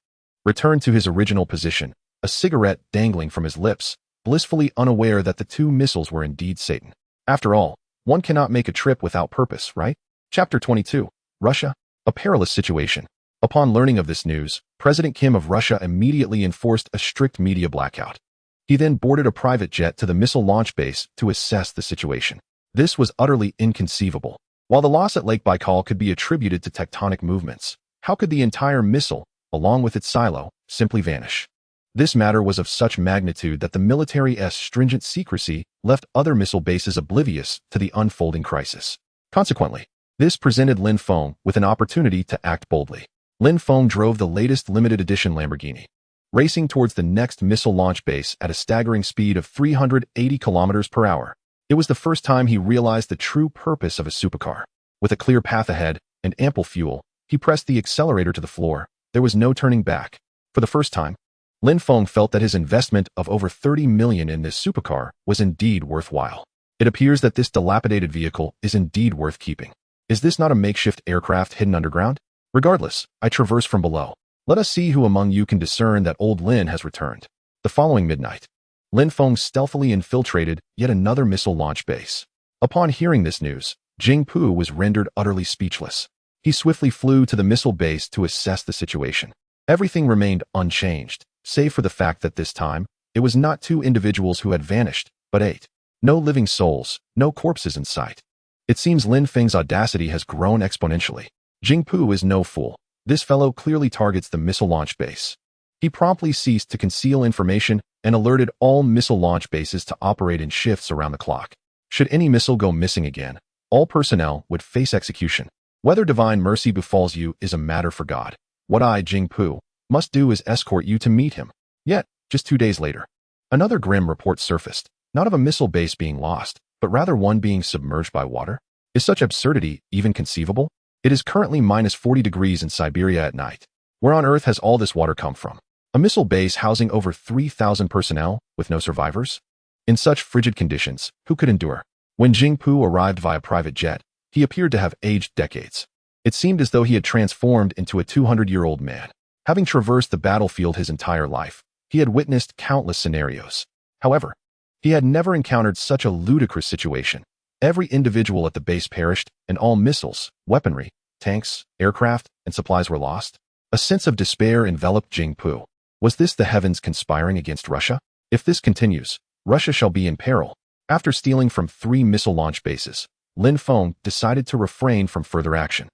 A: returned to his original position, a cigarette dangling from his lips, blissfully unaware that the 2 missiles were indeed Satan. After all, one cannot make a trip without purpose, right? Chapter 22. Russia, a perilous situation. Upon learning of this news, President Kim of Russia immediately enforced a strict media blackout. He then boarded a private jet to the missile launch base to assess the situation. This was utterly inconceivable. While the loss at Lake Baikal could be attributed to tectonic movements, how could the entire missile, along with its silo, simply vanish? This matter was of such magnitude that the military's stringent secrecy left other missile bases oblivious to the unfolding crisis. Consequently, this presented Lin Feng with an opportunity to act boldly. Lin Feng drove the latest limited edition Lamborghini, racing towards the next missile launch base at a staggering speed of 380 kilometers per hour. It was the first time he realized the true purpose of a supercar. With a clear path ahead and ample fuel, he pressed the accelerator to the floor. There was no turning back. For the first time, Lin Feng felt that his investment of over 30 million in this supercar was indeed worthwhile. It appears that this dilapidated vehicle is indeed worth keeping. Is this not a makeshift aircraft hidden underground? Regardless, I traverse from below. Let us see who among you can discern that old Lin has returned. The following midnight, Lin Feng stealthily infiltrated yet another missile launch base. Upon hearing this news, Jing Pu was rendered utterly speechless. He swiftly flew to the missile base to assess the situation. Everything remained unchanged, save for the fact that this time, it was not two individuals who had vanished, but 8. No living souls, no corpses in sight. It seems Lin Feng's audacity has grown exponentially. Jing Pu is no fool. This fellow clearly targets the missile launch base. He promptly ceased to conceal information and alerted all missile launch bases to operate in shifts around the clock. Should any missile go missing again, all personnel would face execution. Whether divine mercy befalls you is a matter for God. What I, Jing Pu, must do is escort you to meet him. Yet, just 2 days later, another grim report surfaced, not of a missile base being lost, but rather one being submerged by water. Is such absurdity even conceivable? It is currently minus 40 degrees in Siberia at night. Where on earth has all this water come from? A missile base housing over 3,000 personnel with no survivors? In such frigid conditions, who could endure? When Jing Pu arrived via private jet, he appeared to have aged decades. It seemed as though he had transformed into a 200-year-old man. Having traversed the battlefield his entire life, he had witnessed countless scenarios. However, he had never encountered such a ludicrous situation. Every individual at the base perished, and all missiles, weaponry, tanks, aircraft, and supplies were lost. A sense of despair enveloped Jing Pu. Was this the heavens conspiring against Russia? If this continues, Russia shall be in peril. After stealing from 3 missile launch bases, Lin Feng decided to refrain from further action.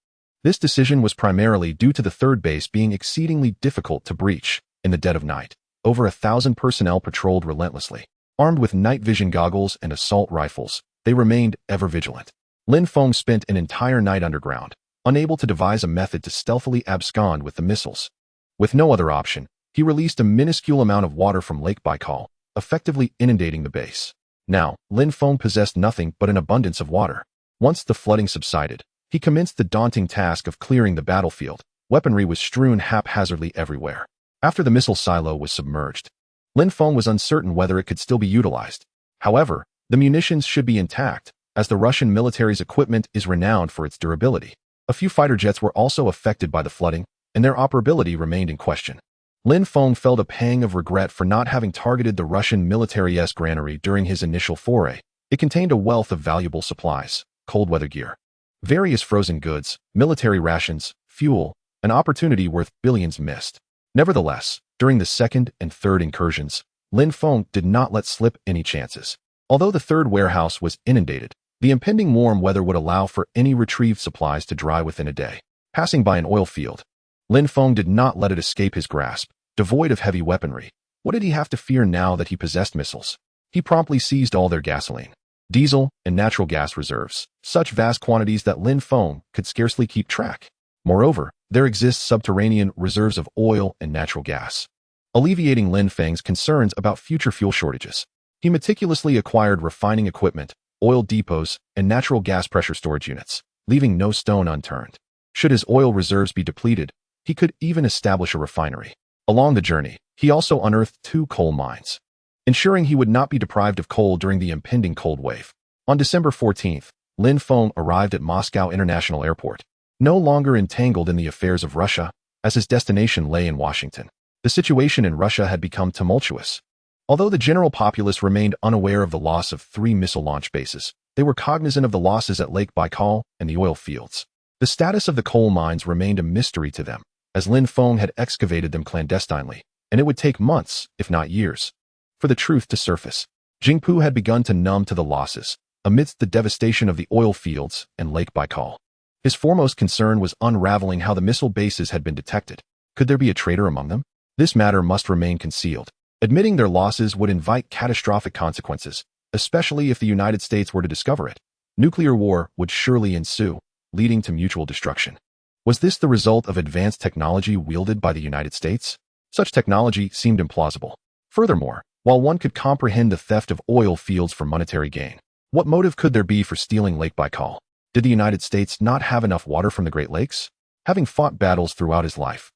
A: This decision was primarily due to the third base being exceedingly difficult to breach. In the dead of night, over 1,000 personnel patrolled relentlessly. Armed with night vision goggles and assault rifles, they remained ever vigilant. Lin Feng spent an entire night underground, unable to devise a method to stealthily abscond with the missiles. With no other option, he released a minuscule amount of water from Lake Baikal, effectively inundating the base. Now, Lin Feng possessed nothing but an abundance of water. Once the flooding subsided, he commenced the daunting task of clearing the battlefield. Weaponry was strewn haphazardly everywhere. After the missile silo was submerged, Lin Feng was uncertain whether it could still be utilized. However, the munitions should be intact, as the Russian military's equipment is renowned for its durability. A few fighter jets were also affected by the flooding, and their operability remained in question. Lin Feng felt a pang of regret for not having targeted the Russian military's granary during his initial foray. It contained a wealth of valuable supplies, cold weather gear, various frozen goods, military rations, fuel, an opportunity worth billions missed. Nevertheless, during the second and third incursions, Lin Feng did not let slip any chances. Although the third warehouse was inundated, the impending warm weather would allow for any retrieved supplies to dry within a day. Passing by an oil field, Lin Feng did not let it escape his grasp. Devoid of heavy weaponry, what did he have to fear now that he possessed missiles? He promptly seized all their gasoline, diesel, and natural gas reserves, such vast quantities that Lin Feng could scarcely keep track. Moreover, there exist subterranean reserves of oil and natural gas, alleviating Lin Feng's concerns about future fuel shortages. He meticulously acquired refining equipment, oil depots, and natural gas pressure storage units, leaving no stone unturned. Should his oil reserves be depleted, he could even establish a refinery. Along the journey, he also unearthed 2 coal mines, ensuring he would not be deprived of coal during the impending cold wave. On December 14th, Lin Feng arrived at Moscow International Airport, no longer entangled in the affairs of Russia, as his destination lay in Washington. The situation in Russia had become tumultuous. Although the general populace remained unaware of the loss of 3 missile launch bases, they were cognizant of the losses at Lake Baikal and the oil fields. The status of the coal mines remained a mystery to them, as Lin Feng had excavated them clandestinely, and it would take months, if not years, for the truth to surface. Jing Pu had begun to numb to the losses, amidst the devastation of the oil fields and Lake Baikal. His foremost concern was unraveling how the missile bases had been detected. Could there be a traitor among them? This matter must remain concealed. Admitting their losses would invite catastrophic consequences, especially if the United States were to discover it. Nuclear war would surely ensue, leading to mutual destruction. Was this the result of advanced technology wielded by the United States? Such technology seemed implausible. Furthermore, while one could comprehend the theft of oil fields for monetary gain, What motive could there be for stealing Lake Baikal? Did the United States not have enough water from the Great Lakes? Having fought battles throughout his life,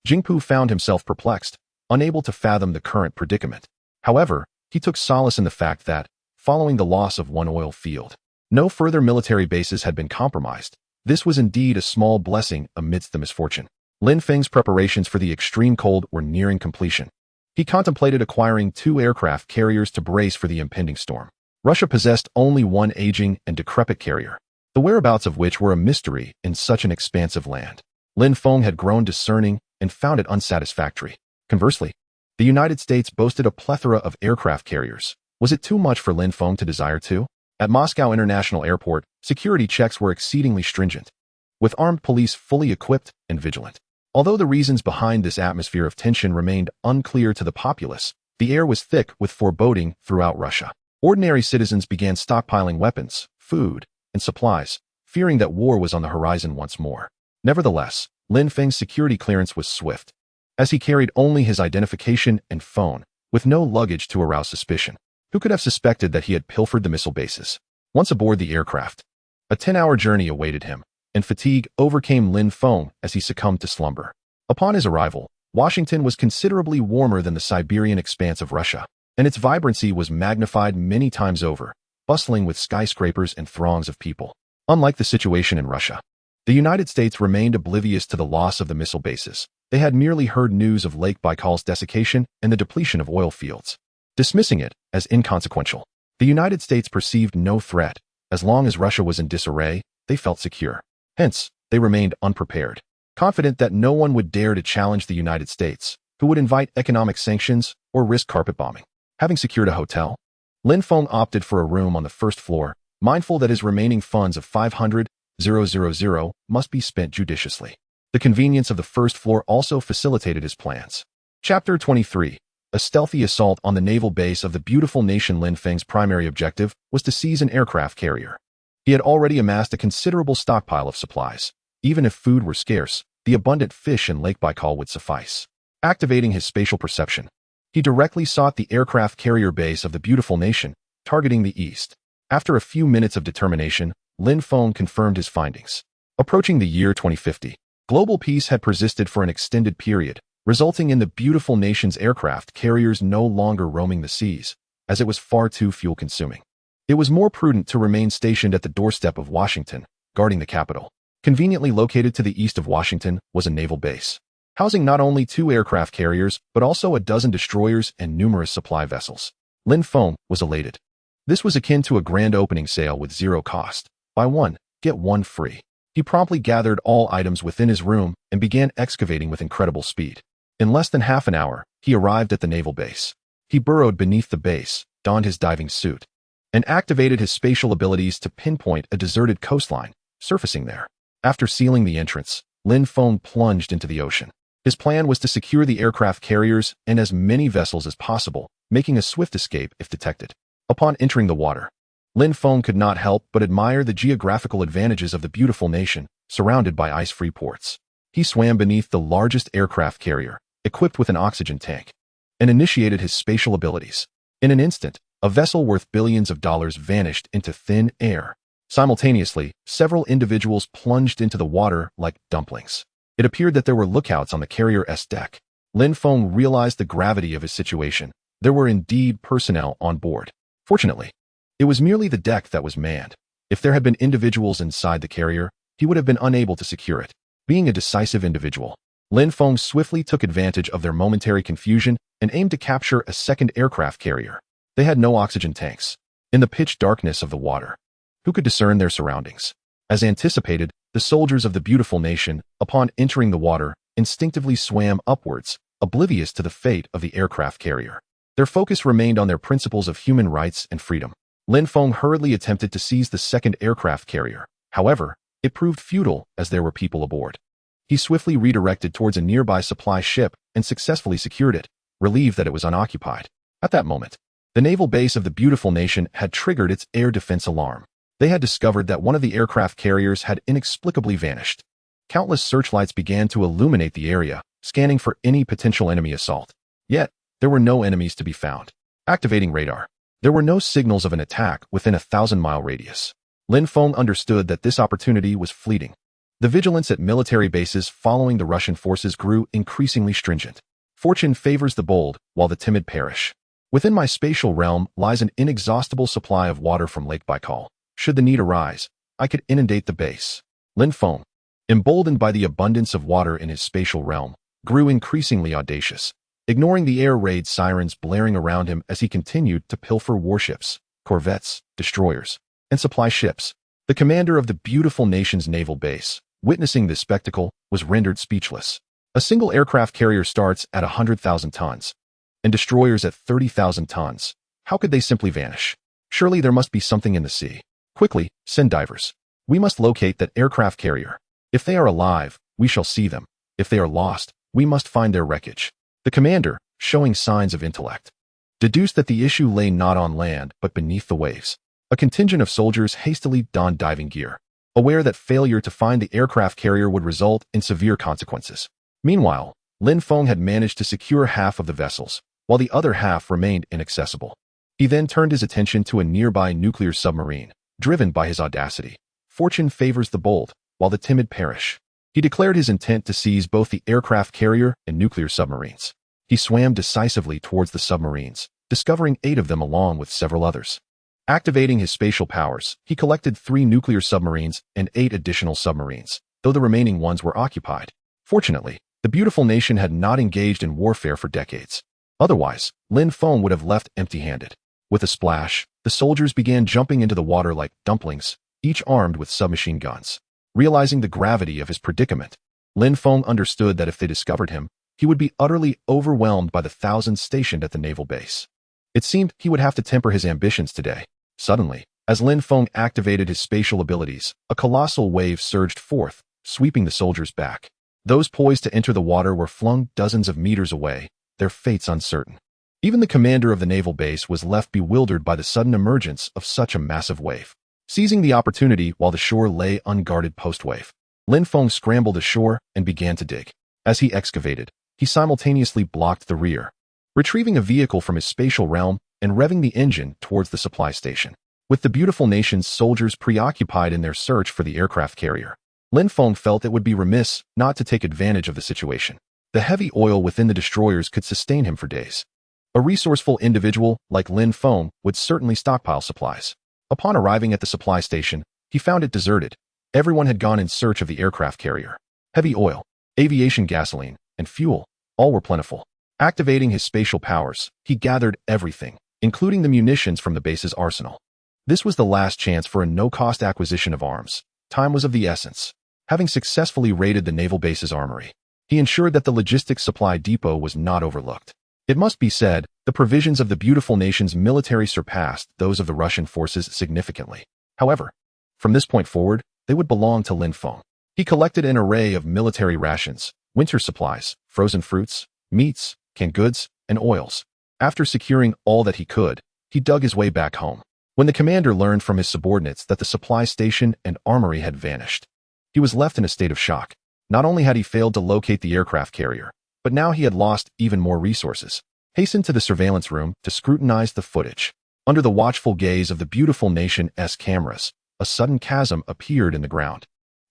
A: Jingpu found himself perplexed, unable to fathom the current predicament. However, he took solace in the fact that, following the loss of one oil field, no further military bases had been compromised. This was indeed a small blessing amidst the misfortune. Lin Feng's preparations for the extreme cold were nearing completion. He contemplated acquiring 2 aircraft carriers to brace for the impending storm. Russia possessed only one aging and decrepit carrier, the whereabouts of which were a mystery in such an expansive land. Lin Feng had grown discerning and found it unsatisfactory. Conversely, the United States boasted a plethora of aircraft carriers. Was it too much for Lin Feng to desire two? At Moscow International Airport, security checks were exceedingly stringent, with armed police fully equipped and vigilant. Although the reasons behind this atmosphere of tension remained unclear to the populace, the air was thick with foreboding throughout Russia. Ordinary citizens began stockpiling weapons, food, and supplies, fearing that war was on the horizon once more. Nevertheless, Lin Feng's security clearance was swift, as he carried only his identification and phone, with no luggage to arouse suspicion. Who could have suspected that he had pilfered the missile bases? Once aboard the aircraft, a 10-hour journey awaited him, and fatigue overcame Lin Feng as he succumbed to slumber. Upon his arrival, Washington was considerably warmer than the Siberian expanse of Russia, and its vibrancy was magnified many times over, bustling with skyscrapers and throngs of people. Unlike the situation in Russia, the United States remained oblivious to the loss of the missile bases. They had merely heard news of Lake Baikal's desiccation and the depletion of oil fields. Dismissing it as inconsequential, the United States perceived no threat. As long as Russia was in disarray, they felt secure. Hence, they remained unprepared, confident that no one would dare to challenge the United States, who would invite economic sanctions or risk carpet bombing. Having secured a hotel, Lin Feng opted for a room on the first floor, mindful that his remaining funds of 500,000 must be spent judiciously. The convenience of the first floor also facilitated his plans. Chapter 23. A stealthy assault on the naval base of the beautiful nation. Lin Feng's primary objective was to seize an aircraft carrier. He had already amassed a considerable stockpile of supplies. Even if food were scarce, the abundant fish in Lake Baikal would suffice. Activating his spatial perception, he directly sought the aircraft carrier base of the beautiful nation, targeting the east. After a few minutes of determination, Lin Feng confirmed his findings. Approaching the year 2050, global peace had persisted for an extended period, resulting in the beautiful nation's aircraft carriers no longer roaming the seas, as it was far too fuel-consuming. It was more prudent to remain stationed at the doorstep of Washington, guarding the capital. Conveniently located to the east of Washington was a naval base, housing not only 2 aircraft carriers, but also a dozen destroyers and numerous supply vessels. Lin Feng was elated. This was akin to a grand opening sale with zero cost. Buy one, get one free. He promptly gathered all items within his room and began excavating with incredible speed. In less than half an hour, he arrived at the naval base. He burrowed beneath the base, donned his diving suit, and activated his spatial abilities to pinpoint a deserted coastline, surfacing there. After sealing the entrance, Lin Feng plunged into the ocean. His plan was to secure the aircraft carriers and as many vessels as possible, making a swift escape if detected. Upon entering the water, Lin Feng could not help but admire the geographical advantages of the beautiful nation, surrounded by ice-free ports. He swam beneath the largest aircraft carrier, equipped with an oxygen tank, and initiated his spatial abilities. In an instant, a vessel worth billions of dollars vanished into thin air. Simultaneously, several individuals plunged into the water like dumplings. It appeared that there were lookouts on the carrier's deck. Lin Feng realized the gravity of his situation. There were indeed personnel on board. Fortunately, it was merely the deck that was manned. If there had been individuals inside the carrier, he would have been unable to secure it. Being a decisive individual, Lin Feng swiftly took advantage of their momentary confusion and aimed to capture a second aircraft carrier. They had no oxygen tanks. In the pitch darkness of the water, who could discern their surroundings? As anticipated, the soldiers of the beautiful nation, upon entering the water, instinctively swam upwards, oblivious to the fate of the aircraft carrier. Their focus remained on their principles of human rights and freedom. Lin Feng hurriedly attempted to seize the second aircraft carrier. However, it proved futile as there were people aboard. He swiftly redirected towards a nearby supply ship and successfully secured it, relieved that it was unoccupied. At that moment, the naval base of the beautiful nation had triggered its air defense alarm. They had discovered that one of the aircraft carriers had inexplicably vanished. Countless searchlights began to illuminate the area, scanning for any potential enemy assault. Yet, there were no enemies to be found. Activating radar, There were no signals of an attack within a 1,000-mile radius. Lin Feng understood that this opportunity was fleeting. The vigilance at military bases following the Russian forces grew increasingly stringent. Fortune favors the bold, while the timid perish. Within my spatial realm lies an inexhaustible supply of water from Lake Baikal. Should the need arise, I could inundate the base. Lin Feng, emboldened by the abundance of water in his spatial realm, grew increasingly audacious, ignoring the air raid sirens blaring around him as he continued to pilfer warships, corvettes, destroyers, and supply ships. The commander of the beautiful nation's naval base, witnessing this spectacle, was rendered speechless. A single aircraft carrier starts at 100,000 tons, and destroyers at 30,000 tons. How could they simply vanish? Surely there must be something in the sea. Quickly, send divers. We must locate that aircraft carrier. If they are alive, we shall see them. If they are lost, we must find their wreckage. The commander, showing signs of intellect, deduced that the issue lay not on land but beneath the waves. A contingent of soldiers hastily donned diving gear, aware that failure to find the aircraft carrier would result in severe consequences. Meanwhile, Lin Feng had managed to secure half of the vessels, while the other half remained inaccessible. He then turned his attention to a nearby nuclear submarine, driven by his audacity. Fortune favors the bold, while the timid perish. He declared his intent to seize both the aircraft carrier and nuclear submarines. He swam decisively towards the submarines, discovering 8 of them along with several others. Activating his spatial powers, he collected 3 nuclear submarines and 8 additional submarines, though the remaining ones were occupied. Fortunately, the beautiful nation had not engaged in warfare for decades. Otherwise, Lin Feng would have left empty-handed. With a splash, the soldiers began jumping into the water like dumplings, each armed with submachine guns. Realizing the gravity of his predicament, Lin Feng understood that if they discovered him, he would be utterly overwhelmed by the thousands stationed at the naval base. It seemed he would have to temper his ambitions today. Suddenly, as Lin Feng activated his spatial abilities, a colossal wave surged forth, sweeping the soldiers back. Those poised to enter the water were flung dozens of meters away, their fates uncertain. Even the commander of the naval base was left bewildered by the sudden emergence of such a massive wave. Seizing the opportunity while the shore lay unguarded post-wave, Lin Feng scrambled ashore and began to dig. As he excavated, he simultaneously blocked the rear, retrieving a vehicle from his spatial realm and revving the engine towards the supply station. With the beautiful nation's soldiers preoccupied in their search for the aircraft carrier, Lin Feng felt it would be remiss not to take advantage of the situation. The heavy oil within the destroyers could sustain him for days. A resourceful individual like Lin Feng would certainly stockpile supplies. Upon arriving at the supply station, he found it deserted. Everyone had gone in search of the aircraft carrier. Heavy oil, aviation gasoline, and fuel, all were plentiful. Activating his spatial powers, he gathered everything, including the munitions from the base's arsenal. This was the last chance for a no-cost acquisition of arms. Time was of the essence. Having successfully raided the naval base's armory, he ensured that the logistics supply depot was not overlooked. It must be said, the provisions of the beautiful nation's military surpassed those of the Russian forces significantly. However, from this point forward, they would belong to Lin Feng. He collected an array of military rations, winter supplies, frozen fruits, meats, canned goods, and oils. After securing all that he could, he dug his way back home. When the commander learned from his subordinates that the supply station and armory had vanished, he was left in a state of shock. Not only had he failed to locate the aircraft carrier, but now he had lost even more resources. Hastened to the surveillance room to scrutinize the footage. Under the watchful gaze of the beautiful nation's cameras, a sudden chasm appeared in the ground,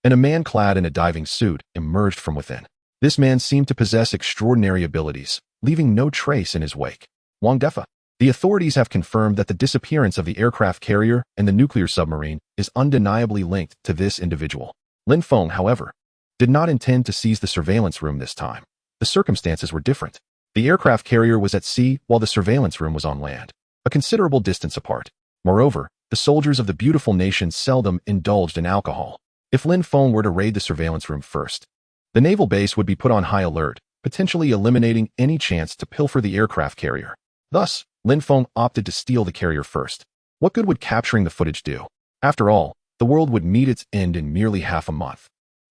A: and a man clad in a diving suit emerged from within. This man seemed to possess extraordinary abilities, leaving no trace in his wake. Wang Defa. The authorities have confirmed that the disappearance of the aircraft carrier and the nuclear submarine is undeniably linked to this individual. Lin Feng, however, did not intend to seize the surveillance room this time. The circumstances were different. The aircraft carrier was at sea while the surveillance room was on land, a considerable distance apart. Moreover, the soldiers of the beautiful nation seldom indulged in alcohol. If Lin Feng were to raid the surveillance room first, the naval base would be put on high alert, potentially eliminating any chance to pilfer the aircraft carrier. Thus, Lin Feng opted to steal the carrier first. What good would capturing the footage do? After all, the world would meet its end in merely half a month.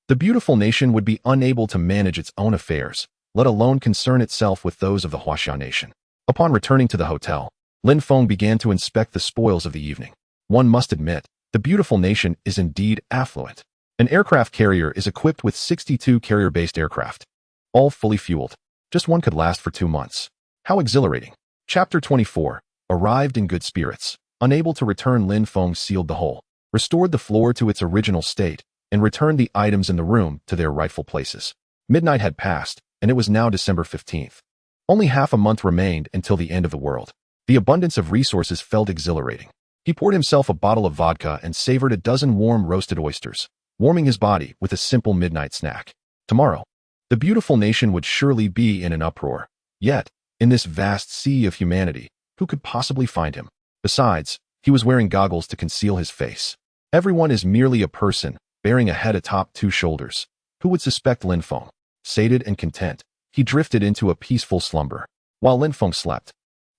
A: The beautiful nation would be unable to manage its own affairs, let alone concern itself with those of the Huaxia nation. Upon returning to the hotel, Lin Feng began to inspect the spoils of the evening. One must admit, the beautiful nation is indeed affluent. An aircraft carrier is equipped with 62 carrier-based aircraft, all fully fueled. Just one could last for 2 months. How exhilarating. Chapter 24. arrived in good spirits. Unable to return, Lin Feng sealed the hole, restored the floor to its original state, and returned the items in the room to their rightful places. Midnight had passed, and it was now December 15th. Only half a month remained until the end of the world. The abundance of resources felt exhilarating. He poured himself a bottle of vodka and savored a dozen warm roasted oysters, warming his body with a simple midnight snack. Tomorrow, the beautiful nation would surely be in an uproar. Yet, in this vast sea of humanity, who could possibly find him? Besides, he was wearing goggles to conceal his face. Everyone is merely a person, bearing a head atop two shoulders. Who would suspect Lin Feng? Sated and content, he drifted into a peaceful slumber. While Lin Feng slept,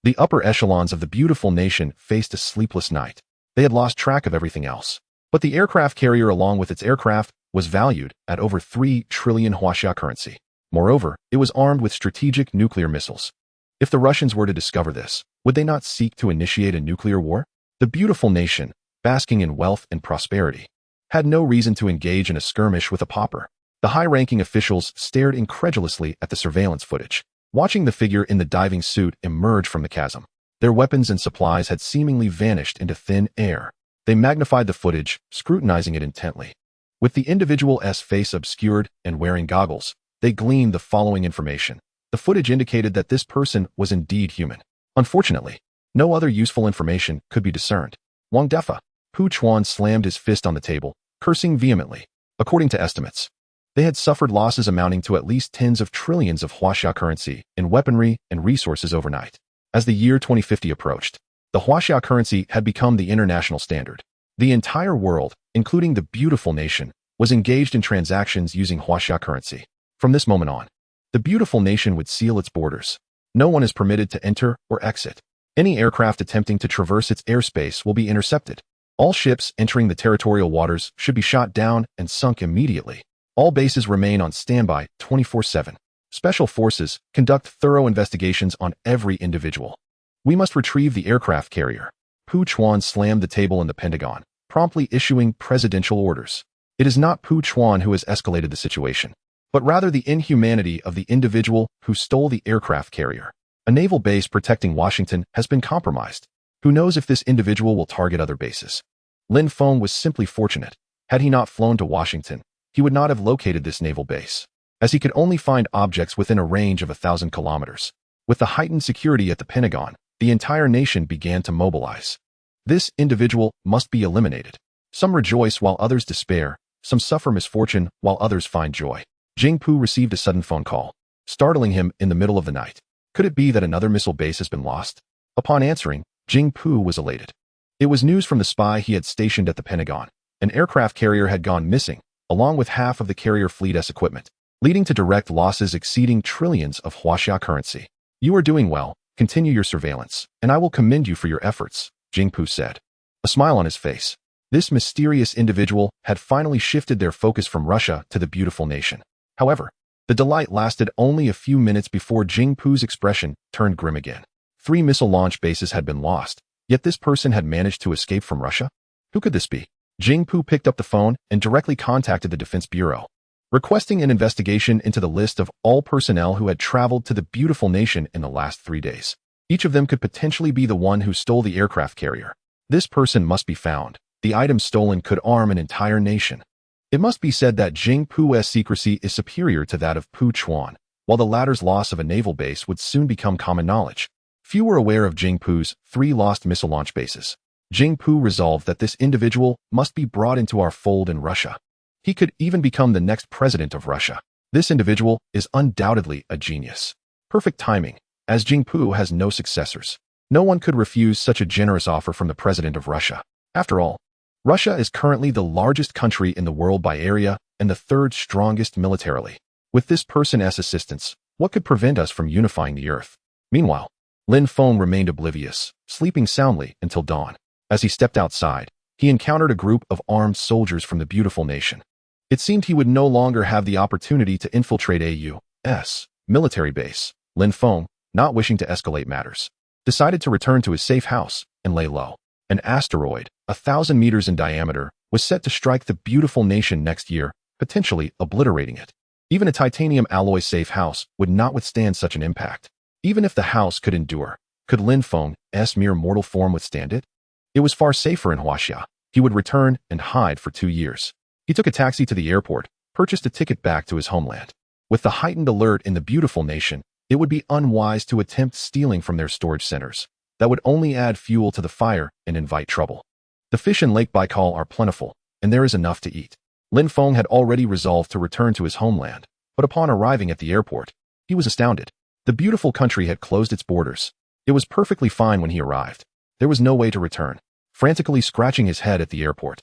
A: the upper echelons of the beautiful nation faced a sleepless night. They had lost track of everything else. But the aircraft carrier, along with its aircraft, was valued at over 3 trillion Huaxia currency. Moreover, it was armed with strategic nuclear missiles. If the Russians were to discover this, would they not seek to initiate a nuclear war? The beautiful nation, basking in wealth and prosperity, had no reason to engage in a skirmish with a pauper. The high-ranking officials stared incredulously at the surveillance footage, watching the figure in the diving suit emerge from the chasm. Their weapons and supplies had seemingly vanished into thin air. They magnified the footage, scrutinizing it intently. With the individual's face obscured and wearing goggles, they gleaned the following information. The footage indicated that this person was indeed human. Unfortunately, no other useful information could be discerned. Wang Defa. Pu Chuan slammed his fist on the table, cursing vehemently. According to estimates, they had suffered losses amounting to at least tens of trillions of Huaxia currency in weaponry and resources overnight. As the year 2050 approached, the Huaxia currency had become the international standard. The entire world, including the beautiful nation, was engaged in transactions using Huaxia currency. From this moment on, the beautiful nation would seal its borders. No one is permitted to enter or exit. Any aircraft attempting to traverse its airspace will be intercepted. All ships entering the territorial waters should be shot down and sunk immediately. All bases remain on standby 24/7. Special forces conduct thorough investigations on every individual. We must retrieve the aircraft carrier. Pu Chuan slammed the table in the Pentagon, promptly issuing presidential orders. It is not Pu Chuan who has escalated the situation, but rather the inhumanity of the individual who stole the aircraft carrier. A naval base protecting Washington has been compromised. Who knows if this individual will target other bases? Lin Feng was simply fortunate. Had he not flown to Washington, he would not have located this naval base, as he could only find objects within a range of 1,000 kilometers. With the heightened security at the Pentagon, the entire nation began to mobilize. This individual must be eliminated. Some rejoice while others despair. Some suffer misfortune while others find joy. Jing Pu received a sudden phone call, startling him in the middle of the night. Could it be that another missile base has been lost? Upon answering, Jing Pu was elated. It was news from the spy he had stationed at the Pentagon. An aircraft carrier had gone missing, along with half of the carrier fleet's equipment, leading to direct losses exceeding trillions of Huaxia currency. You are doing well. Continue your surveillance, and I will commend you for your efforts, Jing Pu said, a smile on his face. This mysterious individual had finally shifted their focus from Russia to the beautiful nation. However, the delight lasted only a few minutes before Jing Pu's expression turned grim again. 3 missile launch bases had been lost, yet this person had managed to escape from Russia? Who could this be? Jing Pu picked up the phone and directly contacted the Defense Bureau, requesting an investigation into the list of all personnel who had traveled to the beautiful nation in the last 3 days. Each of them could potentially be the one who stole the aircraft carrier. This person must be found. The item stolen could arm an entire nation. It must be said that Jing Pu's secrecy is superior to that of Pu Chuan, while the latter's loss of a naval base would soon become common knowledge. Few were aware of Jing Pu's 3 lost missile launch bases. Jing Pu resolved that this individual must be brought into our fold in Russia. He could even become the next president of Russia. This individual is undoubtedly a genius. Perfect timing, as Jing Pu has no successors. No one could refuse such a generous offer from the president of Russia. After all, Russia is currently the largest country in the world by area and the 3rd strongest militarily. With this person's assistance, what could prevent us from unifying the earth? Meanwhile, Lin Feng remained oblivious, sleeping soundly until dawn. As he stepped outside, he encountered a group of armed soldiers from the beautiful nation. It seemed he would no longer have the opportunity to infiltrate a U.S. military base. Lin Feng, not wishing to escalate matters, decided to return to his safe house and lay low. An asteroid, 1,000 meters in diameter, was set to strike the beautiful nation next year, potentially obliterating it. Even a titanium alloy safe house would not withstand such an impact. Even if the house could endure, Could Lin Feng's mere mortal form withstand it? It was far safer in Huaxia. He would return and hide for 2 years. He took a taxi to the airport, purchased a ticket back to his homeland. With the heightened alert in the beautiful nation, it would be unwise to attempt stealing from their storage centers. That would only add fuel to the fire and invite trouble. The fish in Lake Baikal are plentiful, and there is enough to eat. Lin Feng had already resolved to return to his homeland, but upon arriving at the airport, he was astounded. The beautiful country had closed its borders. It was perfectly fine when he arrived. There was no way to return. Frantically scratching his head at the airport,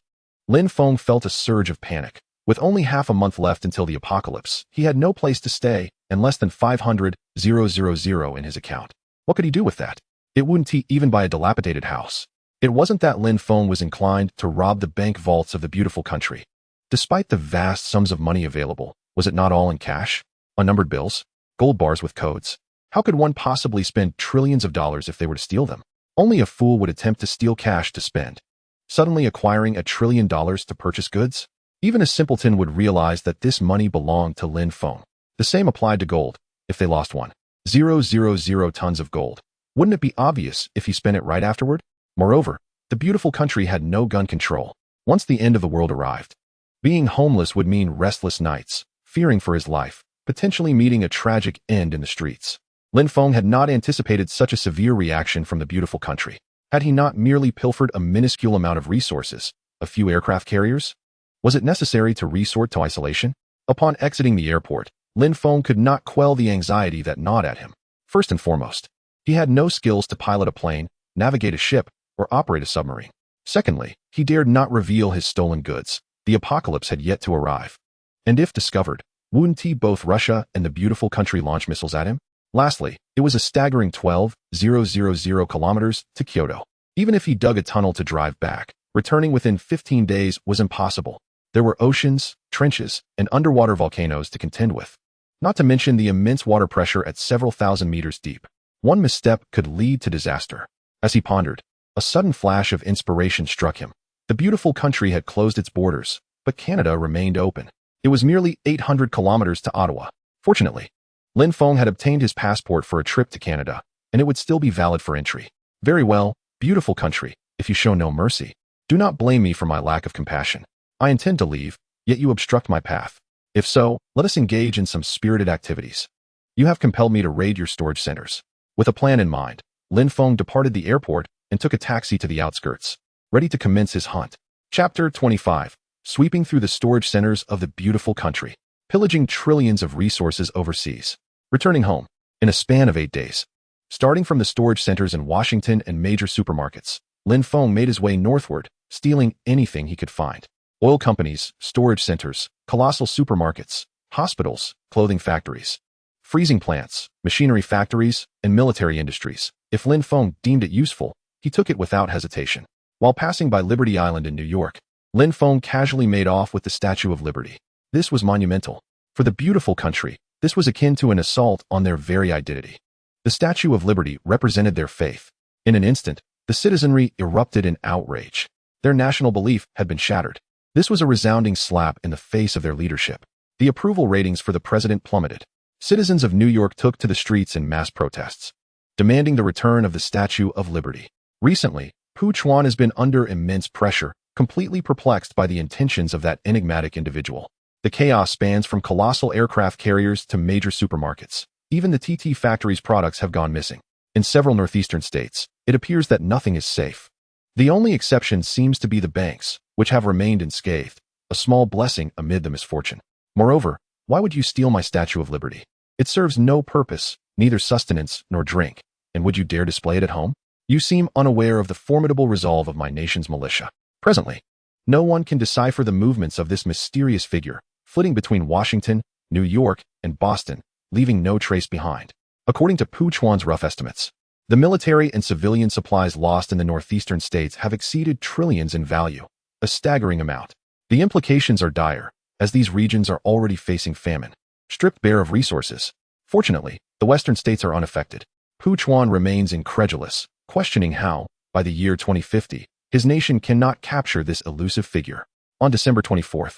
A: Lin Feng felt a surge of panic. With only half a month left until the apocalypse, he had no place to stay and less than 500,000 in his account. What could he do with that? It wouldn't even buy a dilapidated house. It wasn't that Lin Feng was inclined to rob the bank vaults of the beautiful country. Despite the vast sums of money available, was it not all in cash? Unnumbered bills? Gold bars with codes? How could one possibly spend trillions of dollars if they were to steal them? Only a fool would attempt to steal cash to spend. Suddenly acquiring $1 trillion to purchase goods? Even a simpleton would realize that this money belonged to Lin Feng. The same applied to gold. If they lost 1,000 tons of gold, wouldn't it be obvious if he spent it right afterward? Moreover, the beautiful country had no gun control. Once the end of the world arrived, being homeless would mean restless nights, fearing for his life, potentially meeting a tragic end in the streets. Lin Feng had not anticipated such a severe reaction from the beautiful country. Had he not merely pilfered a minuscule amount of resources, a few aircraft carriers? Was it necessary to resort to isolation? Upon exiting the airport, Lin Feng could not quell the anxiety that gnawed at him. First and foremost, he had no skills to pilot a plane, navigate a ship, or operate a submarine. Secondly, he dared not reveal his stolen goods. The apocalypse had yet to arrive. And if discovered, wouldn't both Russia and the beautiful country launch missiles at him? Lastly, it was a staggering 12,000 kilometers to Kyoto. Even if he dug a tunnel to drive back, returning within 15 days was impossible. There were oceans, trenches, and underwater volcanoes to contend with. Not to mention the immense water pressure at several thousand meters deep. One misstep could lead to disaster. As he pondered, a sudden flash of inspiration struck him. The beautiful country had closed its borders, but Canada remained open. It was merely 800 kilometers to Ottawa. Fortunately, Lin Feng had obtained his passport for a trip to Canada, and it would still be valid for entry. Very well, beautiful country, if you show no mercy, do not blame me for my lack of compassion. I intend to leave, yet you obstruct my path. If so, let us engage in some spirited activities. You have compelled me to raid your storage centers. With a plan in mind, Lin Feng departed the airport and took a taxi to the outskirts, ready to commence his hunt. Chapter 25. Sweeping through the storage centers of the beautiful country, pillaging trillions of resources overseas. Returning home, in a span of 8 days. Starting from the storage centers in Washington and major supermarkets, Lin Feng made his way northward, stealing anything he could find. Oil companies, storage centers, colossal supermarkets, hospitals, clothing factories, freezing plants, machinery factories, and military industries. If Lin Feng deemed it useful, he took it without hesitation. While passing by Liberty Island in New York, Lin Feng casually made off with the Statue of Liberty. This was monumental. For the beautiful country, this was akin to an assault on their very identity. The Statue of Liberty represented their faith. In an instant, the citizenry erupted in outrage. Their national belief had been shattered. This was a resounding slap in the face of their leadership. The approval ratings for the president plummeted. Citizens of New York took to the streets in mass protests, demanding the return of the Statue of Liberty. Recently, Pu Chuan has been under immense pressure, completely perplexed by the intentions of that enigmatic individual. The chaos spans from colossal aircraft carriers to major supermarkets. Even the TT Factory's products have gone missing. In several northeastern states, it appears that nothing is safe. The only exception seems to be the banks, which have remained unscathed, a small blessing amid the misfortune. Moreover, why would you steal my Statue of Liberty? It serves no purpose, neither sustenance nor drink, and would you dare display it at home? You seem unaware of the formidable resolve of my nation's militia. Presently, no one can decipher the movements of this mysterious figure, flitting between Washington, New York, and Boston, leaving no trace behind. According to Pu Chuan's rough estimates, the military and civilian supplies lost in the northeastern states have exceeded trillions in value, a staggering amount. The implications are dire, as these regions are already facing famine, stripped bare of resources. Fortunately, the western states are unaffected. Pu Chuan remains incredulous, questioning how, by the year 2050, his nation cannot capture this elusive figure. On December 24th,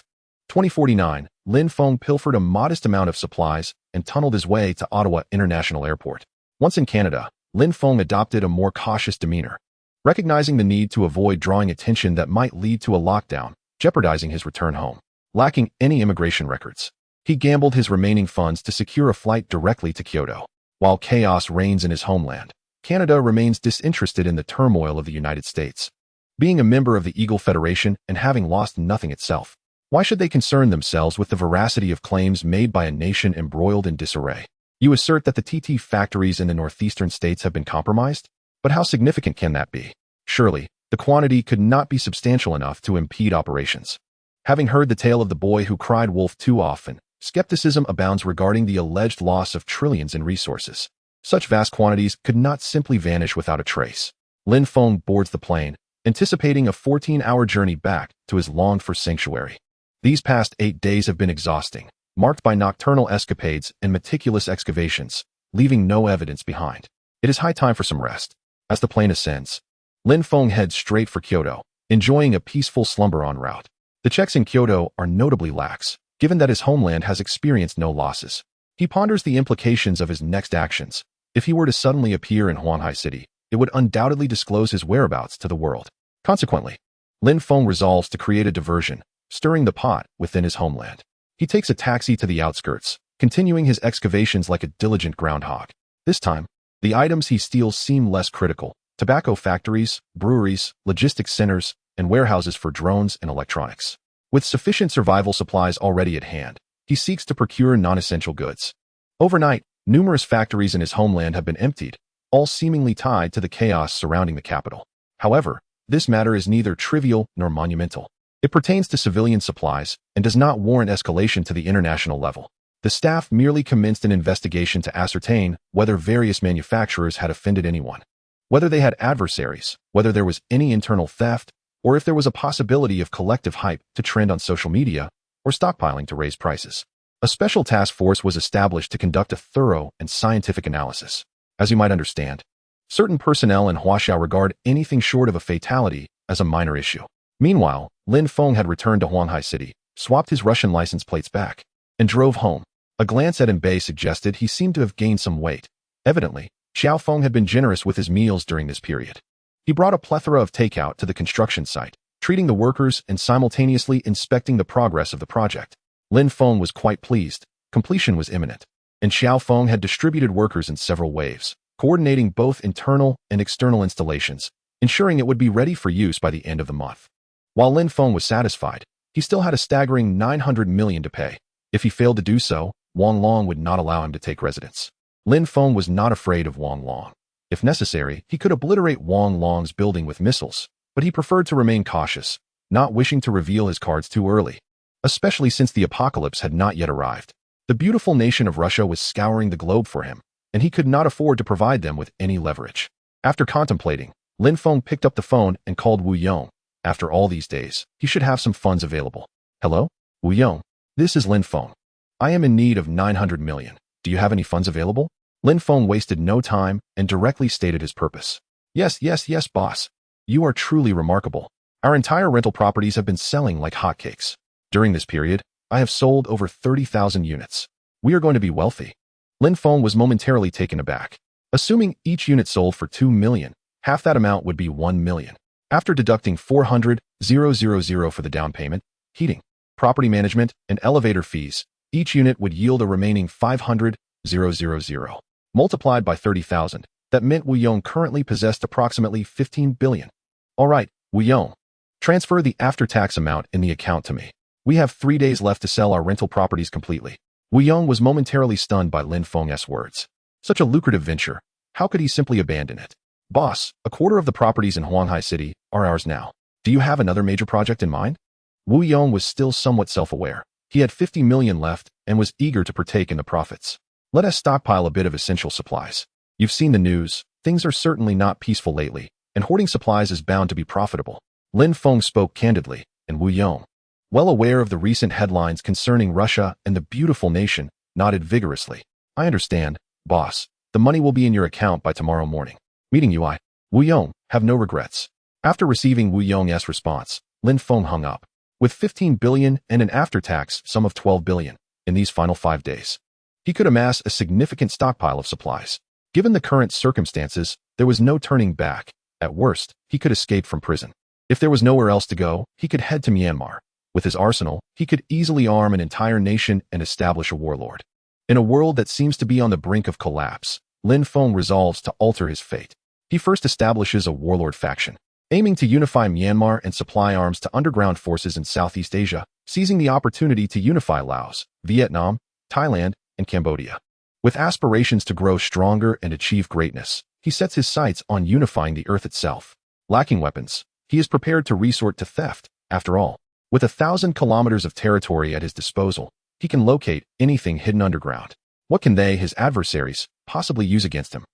A: 2049, Lin Feng pilfered a modest amount of supplies and tunneled his way to Ottawa International Airport. Once in Canada, Lin Feng adopted a more cautious demeanor, recognizing the need to avoid drawing attention that might lead to a lockdown, jeopardizing his return home. Lacking any immigration records, he gambled his remaining funds to secure a flight directly to Kyoto. While chaos reigns in his homeland, Canada remains disinterested in the turmoil of the United States. Being a member of the Eagle Federation and having lost nothing itself, why should they concern themselves with the veracity of claims made by a nation embroiled in disarray? You assert that the TT factories in the northeastern states have been compromised? But how significant can that be? Surely, the quantity could not be substantial enough to impede operations. Having heard the tale of the boy who cried wolf too often, skepticism abounds regarding the alleged loss of trillions in resources. Such vast quantities could not simply vanish without a trace. Lin Feng boards the plane, anticipating a 14-hour journey back to his longed-for sanctuary. These past 8 days have been exhausting, marked by nocturnal escapades and meticulous excavations, leaving no evidence behind. It is high time for some rest. As the plane ascends, Lin Feng heads straight for Kyoto, enjoying a peaceful slumber en route. The checks in Kyoto are notably lax, given that his homeland has experienced no losses. He ponders the implications of his next actions. If he were to suddenly appear in Huanhai City, it would undoubtedly disclose his whereabouts to the world. Consequently, Lin Feng resolves to create a diversion, stirring the pot within his homeland. He takes a taxi to the outskirts, continuing his excavations like a diligent groundhog. This time, the items he steals seem less critical: tobacco factories, breweries, logistics centers, and warehouses for drones and electronics. With sufficient survival supplies already at hand, he seeks to procure non-essential goods. Overnight, numerous factories in his homeland have been emptied, all seemingly tied to the chaos surrounding the capital. However, this matter is neither trivial nor monumental. It pertains to civilian supplies and does not warrant escalation to the international level. The staff merely commenced an investigation to ascertain whether various manufacturers had offended anyone, whether they had adversaries, whether there was any internal theft, or if there was a possibility of collective hype to trend on social media or stockpiling to raise prices. A special task force was established to conduct a thorough and scientific analysis. As you might understand, certain personnel in Huaxiao regard anything short of a fatality as a minor issue. Meanwhile, Lin Feng had returned to Huanhai City, swapped his Russian license plates back, and drove home. A glance at Bei suggested he seemed to have gained some weight. Evidently, Xiao Feng had been generous with his meals during this period. He brought a plethora of takeout to the construction site, treating the workers and simultaneously inspecting the progress of the project. Lin Feng was quite pleased. Completion was imminent, and Xiao Feng had distributed workers in several waves, coordinating both internal and external installations, ensuring it would be ready for use by the end of the month. While Lin Feng was satisfied, he still had a staggering 900 million to pay. If he failed to do so, Wang Long would not allow him to take residence. Lin Feng was not afraid of Wang Long. If necessary, he could obliterate Wang Long's building with missiles, but he preferred to remain cautious, not wishing to reveal his cards too early, especially since the apocalypse had not yet arrived. The beautiful nation of Russia was scouring the globe for him, and he could not afford to provide them with any leverage. After contemplating, Lin Feng picked up the phone and called Wu Yong. After all these days, he should have some funds available. Hello? Wu Yong. This is Lin Feng. I am in need of 900 million. Do you have any funds available? Lin Feng wasted no time and directly stated his purpose. Yes, boss. You are truly remarkable. Our entire rental properties have been selling like hotcakes. During this period, I have sold over 30,000 units. We are going to be wealthy. Lin Feng was momentarily taken aback. Assuming each unit sold for 2 million, half that amount would be 1 million. After deducting 400,000 for the down payment, heating, property management, and elevator fees, each unit would yield a remaining 500,000. Multiplied by 30,000, that meant Wu Yong currently possessed approximately 15 billion. All right, Wu Yong, transfer the after-tax amount in the account to me. We have 3 days left to sell our rental properties completely. Wu Yong was momentarily stunned by Lin Feng's words. Such a lucrative venture, how could he simply abandon it? Boss, a quarter of the properties in Huanhai City are ours now. Do you have another major project in mind? Wu Yong was still somewhat self-aware. He had 50 million left and was eager to partake in the profits. Let us stockpile a bit of essential supplies. You've seen the news. Things are certainly not peaceful lately, and hoarding supplies is bound to be profitable. Lin Feng spoke candidly, and Wu Yong, well aware of the recent headlines concerning Russia and the beautiful nation, nodded vigorously. I understand, boss. The money will be in your account by tomorrow morning. Meeting you, Wu Yong, have no regrets. After receiving Wu Yong's response, Lin Feng hung up. With 15 billion and an after-tax sum of 12 billion in these final 5 days, he could amass a significant stockpile of supplies. Given the current circumstances, there was no turning back. At worst, he could escape from prison. If there was nowhere else to go, he could head to Myanmar. With his arsenal, he could easily arm an entire nation and establish a warlord. In a world that seems to be on the brink of collapse, Lin Feng resolves to alter his fate. He first establishes a warlord faction, aiming to unify Myanmar and supply arms to underground forces in Southeast Asia, seizing the opportunity to unify Laos, Vietnam, Thailand, and Cambodia. With aspirations to grow stronger and achieve greatness, he sets his sights on unifying the earth itself. Lacking weapons, he is prepared to resort to theft. After all, with 1,000 kilometers of territory at his disposal, he can locate anything hidden underground. What can they, his adversaries, possibly use against him?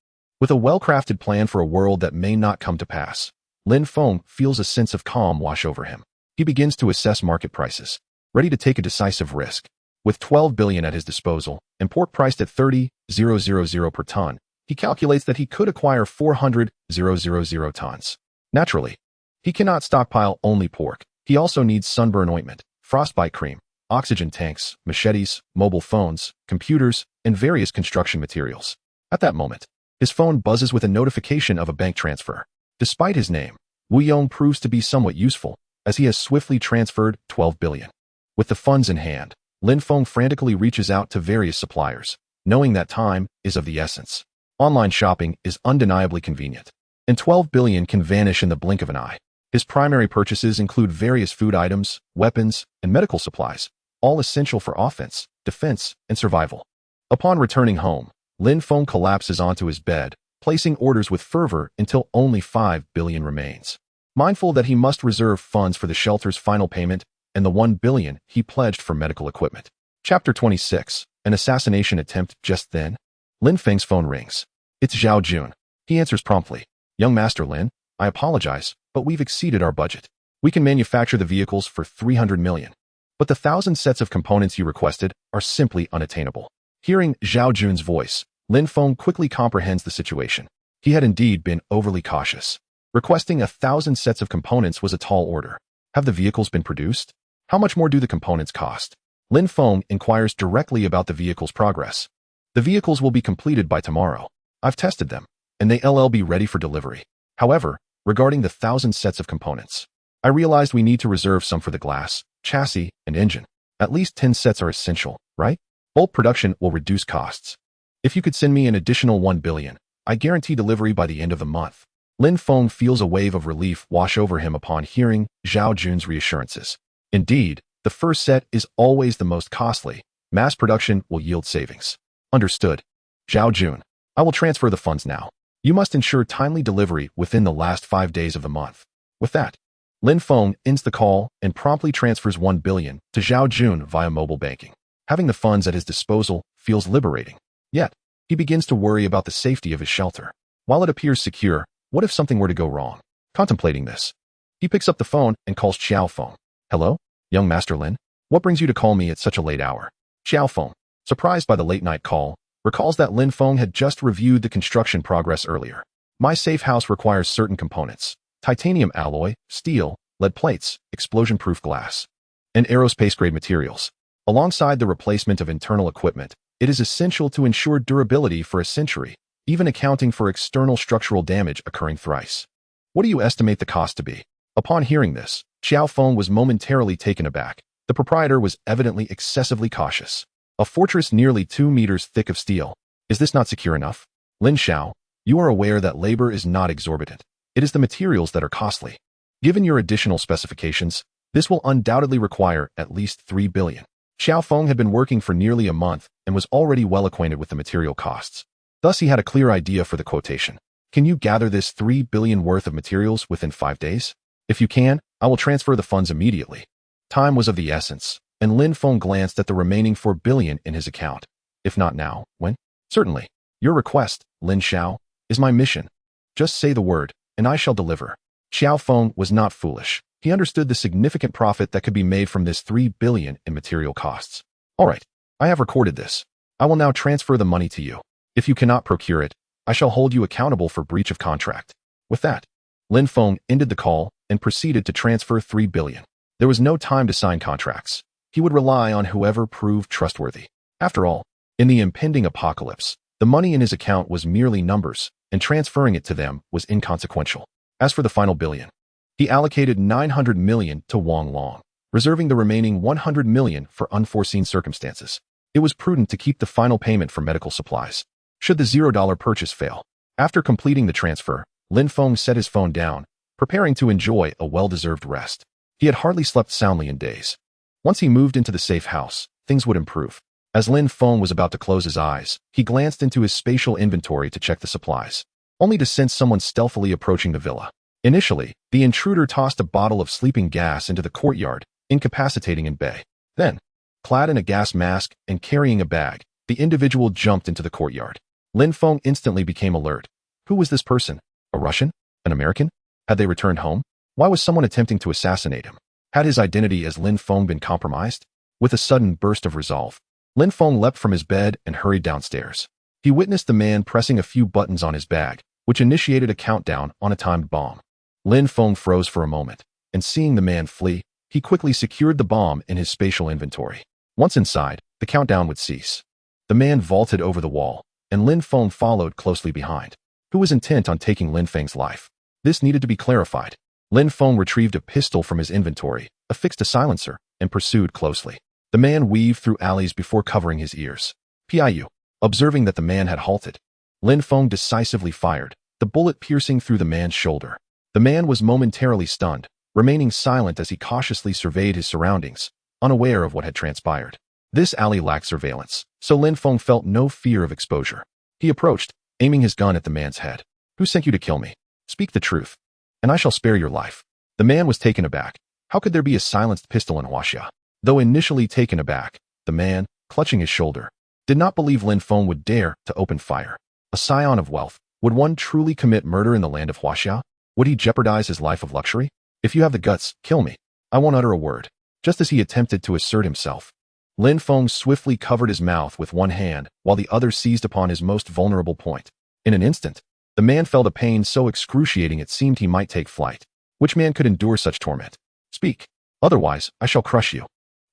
A: With a well-crafted plan for a world that may not come to pass, Lin Feng feels a sense of calm wash over him. He begins to assess market prices, ready to take a decisive risk. With 12 billion at his disposal, and pork priced at 30,000 per ton, he calculates that he could acquire 400,000 tons. Naturally, he cannot stockpile only pork. He also needs sunburn ointment, frostbite cream, oxygen tanks, machetes, mobile phones, computers, and various construction materials. At that moment, his phone buzzes with a notification of a bank transfer. Despite his name, Wu Yong proves to be somewhat useful, as he has swiftly transferred 12 billion. With the funds in hand, Lin Feng frantically reaches out to various suppliers, knowing that time is of the essence. Online shopping is undeniably convenient, and 12 billion can vanish in the blink of an eye. His primary purchases include various food items, weapons, and medical supplies, all essential for offense, defense, and survival. Upon returning home, Lin Feng collapses onto his bed, placing orders with fervor until only 5 billion remains. Mindful that he must reserve funds for the shelter's final payment and the 1 billion he pledged for medical equipment. Chapter 26. An assassination attempt. Just then, Lin Feng's phone rings. It's Zhao Jun. He answers promptly. Young Master Lin, I apologize, but we've exceeded our budget. We can manufacture the vehicles for 300 million. But the 1,000 sets of components you requested are simply unattainable. Hearing Zhao Jun's voice, Lin Feng quickly comprehends the situation. He had indeed been overly cautious. Requesting 1,000 sets of components was a tall order. Have the vehicles been produced? How much more do the components cost? Lin Feng inquires directly about the vehicle's progress. The vehicles will be completed by tomorrow. I've tested them, and they'll be ready for delivery. However, regarding the 1,000 sets of components, I realized we need to reserve some for the glass, chassis, and engine. At least 10 sets are essential, right? Bulk production will reduce costs. If you could send me an additional 1 billion, I guarantee delivery by the end of the month. Lin Feng feels a wave of relief wash over him upon hearing Zhao Jun's reassurances. Indeed, the first set is always the most costly. Mass production will yield savings. Understood. Zhao Jun, I will transfer the funds now. You must ensure timely delivery within the last 5 days of the month. With that, Lin Feng ends the call and promptly transfers 1 billion to Zhao Jun via mobile banking. Having the funds at his disposal feels liberating. Yet, he begins to worry about the safety of his shelter. While it appears secure, what if something were to go wrong? Contemplating this, he picks up the phone and calls Xiao Feng. Hello, young Master Lin? What brings you to call me at such a late hour? Xiao Feng, surprised by the late-night call, recalls that Lin Feng had just reviewed the construction progress earlier. My safe house requires certain components: titanium alloy, steel, lead plates, explosion-proof glass, and aerospace-grade materials. Alongside the replacement of internal equipment, it is essential to ensure durability for a century, even accounting for external structural damage occurring thrice. What do you estimate the cost to be? Upon hearing this, Xiao Feng was momentarily taken aback. The proprietor was evidently excessively cautious. A fortress nearly 2 meters thick of steel. Is this not secure enough? Lin Xiao, you are aware that labor is not exorbitant. It is the materials that are costly. Given your additional specifications, this will undoubtedly require at least 3 billion. Xiao Feng had been working for nearly a month and was already well acquainted with the material costs. Thus, he had a clear idea for the quotation. Can you gather this 3 billion worth of materials within 5 days? If you can, I will transfer the funds immediately. Time was of the essence, and Lin Feng glanced at the remaining 4 billion in his account. If not now, when? Certainly. Your request, Lin Xiao, is my mission. Just say the word, and I shall deliver. Xiao Feng was not foolish. He understood the significant profit that could be made from this 3 billion in material costs. All right, I have recorded this. I will now transfer the money to you. If you cannot procure it, I shall hold you accountable for breach of contract. With that, Lin Feng ended the call and proceeded to transfer 3 billion. There was no time to sign contracts. He would rely on whoever proved trustworthy. After all, in the impending apocalypse, The money in his account was merely numbers, and transferring it to them was inconsequential. As for the final billion, he allocated 900 million to Wang Long, reserving the remaining 100 million for unforeseen circumstances. It was prudent to keep the final payment for medical supplies, should the $0 purchase fail. After completing the transfer, Lin Feng set his phone down, preparing to enjoy a well-deserved rest. He had hardly slept soundly in days. Once he moved into the safe house, things would improve. As Lin Feng was about to close his eyes, he glanced into his spatial inventory to check the supplies, only to sense someone stealthily approaching the villa. Initially, the intruder tossed a bottle of sleeping gas into the courtyard, incapacitating in Bei. Then, clad in a gas mask and carrying a bag, the individual jumped into the courtyard. Lin Feng instantly became alert. Who was this person? A Russian? An American? Had they returned home? Why was someone attempting to assassinate him? Had his identity as Lin Feng been compromised? With a sudden burst of resolve, Lin Feng leapt from his bed and hurried downstairs. He witnessed the man pressing a few buttons on his bag, which initiated a countdown on a timed bomb. Lin Feng froze for a moment, and seeing the man flee, he quickly secured the bomb in his spatial inventory. Once inside, the countdown would cease. The man vaulted over the wall, and Lin Feng followed closely behind. Who was intent on taking Lin Feng's life? This needed to be clarified. Lin Feng retrieved a pistol from his inventory, affixed a silencer, and pursued closely. The man weaved through alleys before covering his ears. Piu. Observing that the man had halted, Lin Feng decisively fired, the bullet piercing through the man's shoulder. The man was momentarily stunned, remaining silent as he cautiously surveyed his surroundings, unaware of what had transpired. This alley lacked surveillance, so Lin Feng felt no fear of exposure. He approached, aiming his gun at the man's head. Who sent you to kill me? Speak the truth, and I shall spare your life. The man was taken aback. How could there be a silenced pistol in Huaxia? Though initially taken aback, the man, clutching his shoulder, did not believe Lin Feng would dare to open fire. A scion of wealth, would one truly commit murder in the land of Huaxia? Would he jeopardize his life of luxury? If you have the guts, kill me. I won't utter a word. Just as he attempted to assert himself, Lin Feng swiftly covered his mouth with one hand while the other seized upon his most vulnerable point. In an instant, the man felt a pain so excruciating it seemed he might take flight. Which man could endure such torment? Speak. Otherwise, I shall crush you.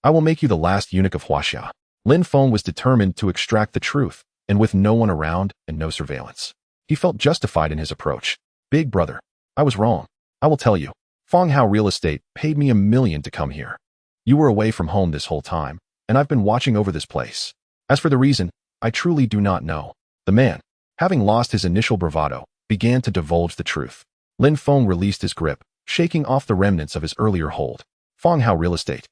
A: I will make you the last eunuch of Huaxia. Lin Feng was determined to extract the truth, and with no one around and no surveillance, he felt justified in his approach. Big brother, I was wrong. I will tell you. Fenghao Real Estate paid me $1 million to come here. You were away from home this whole time, and I've been watching over this place. As for the reason, I truly do not know. The man, having lost his initial bravado, began to divulge the truth. Lin Feng released his grip, shaking off the remnants of his earlier hold. Fenghao Real Estate.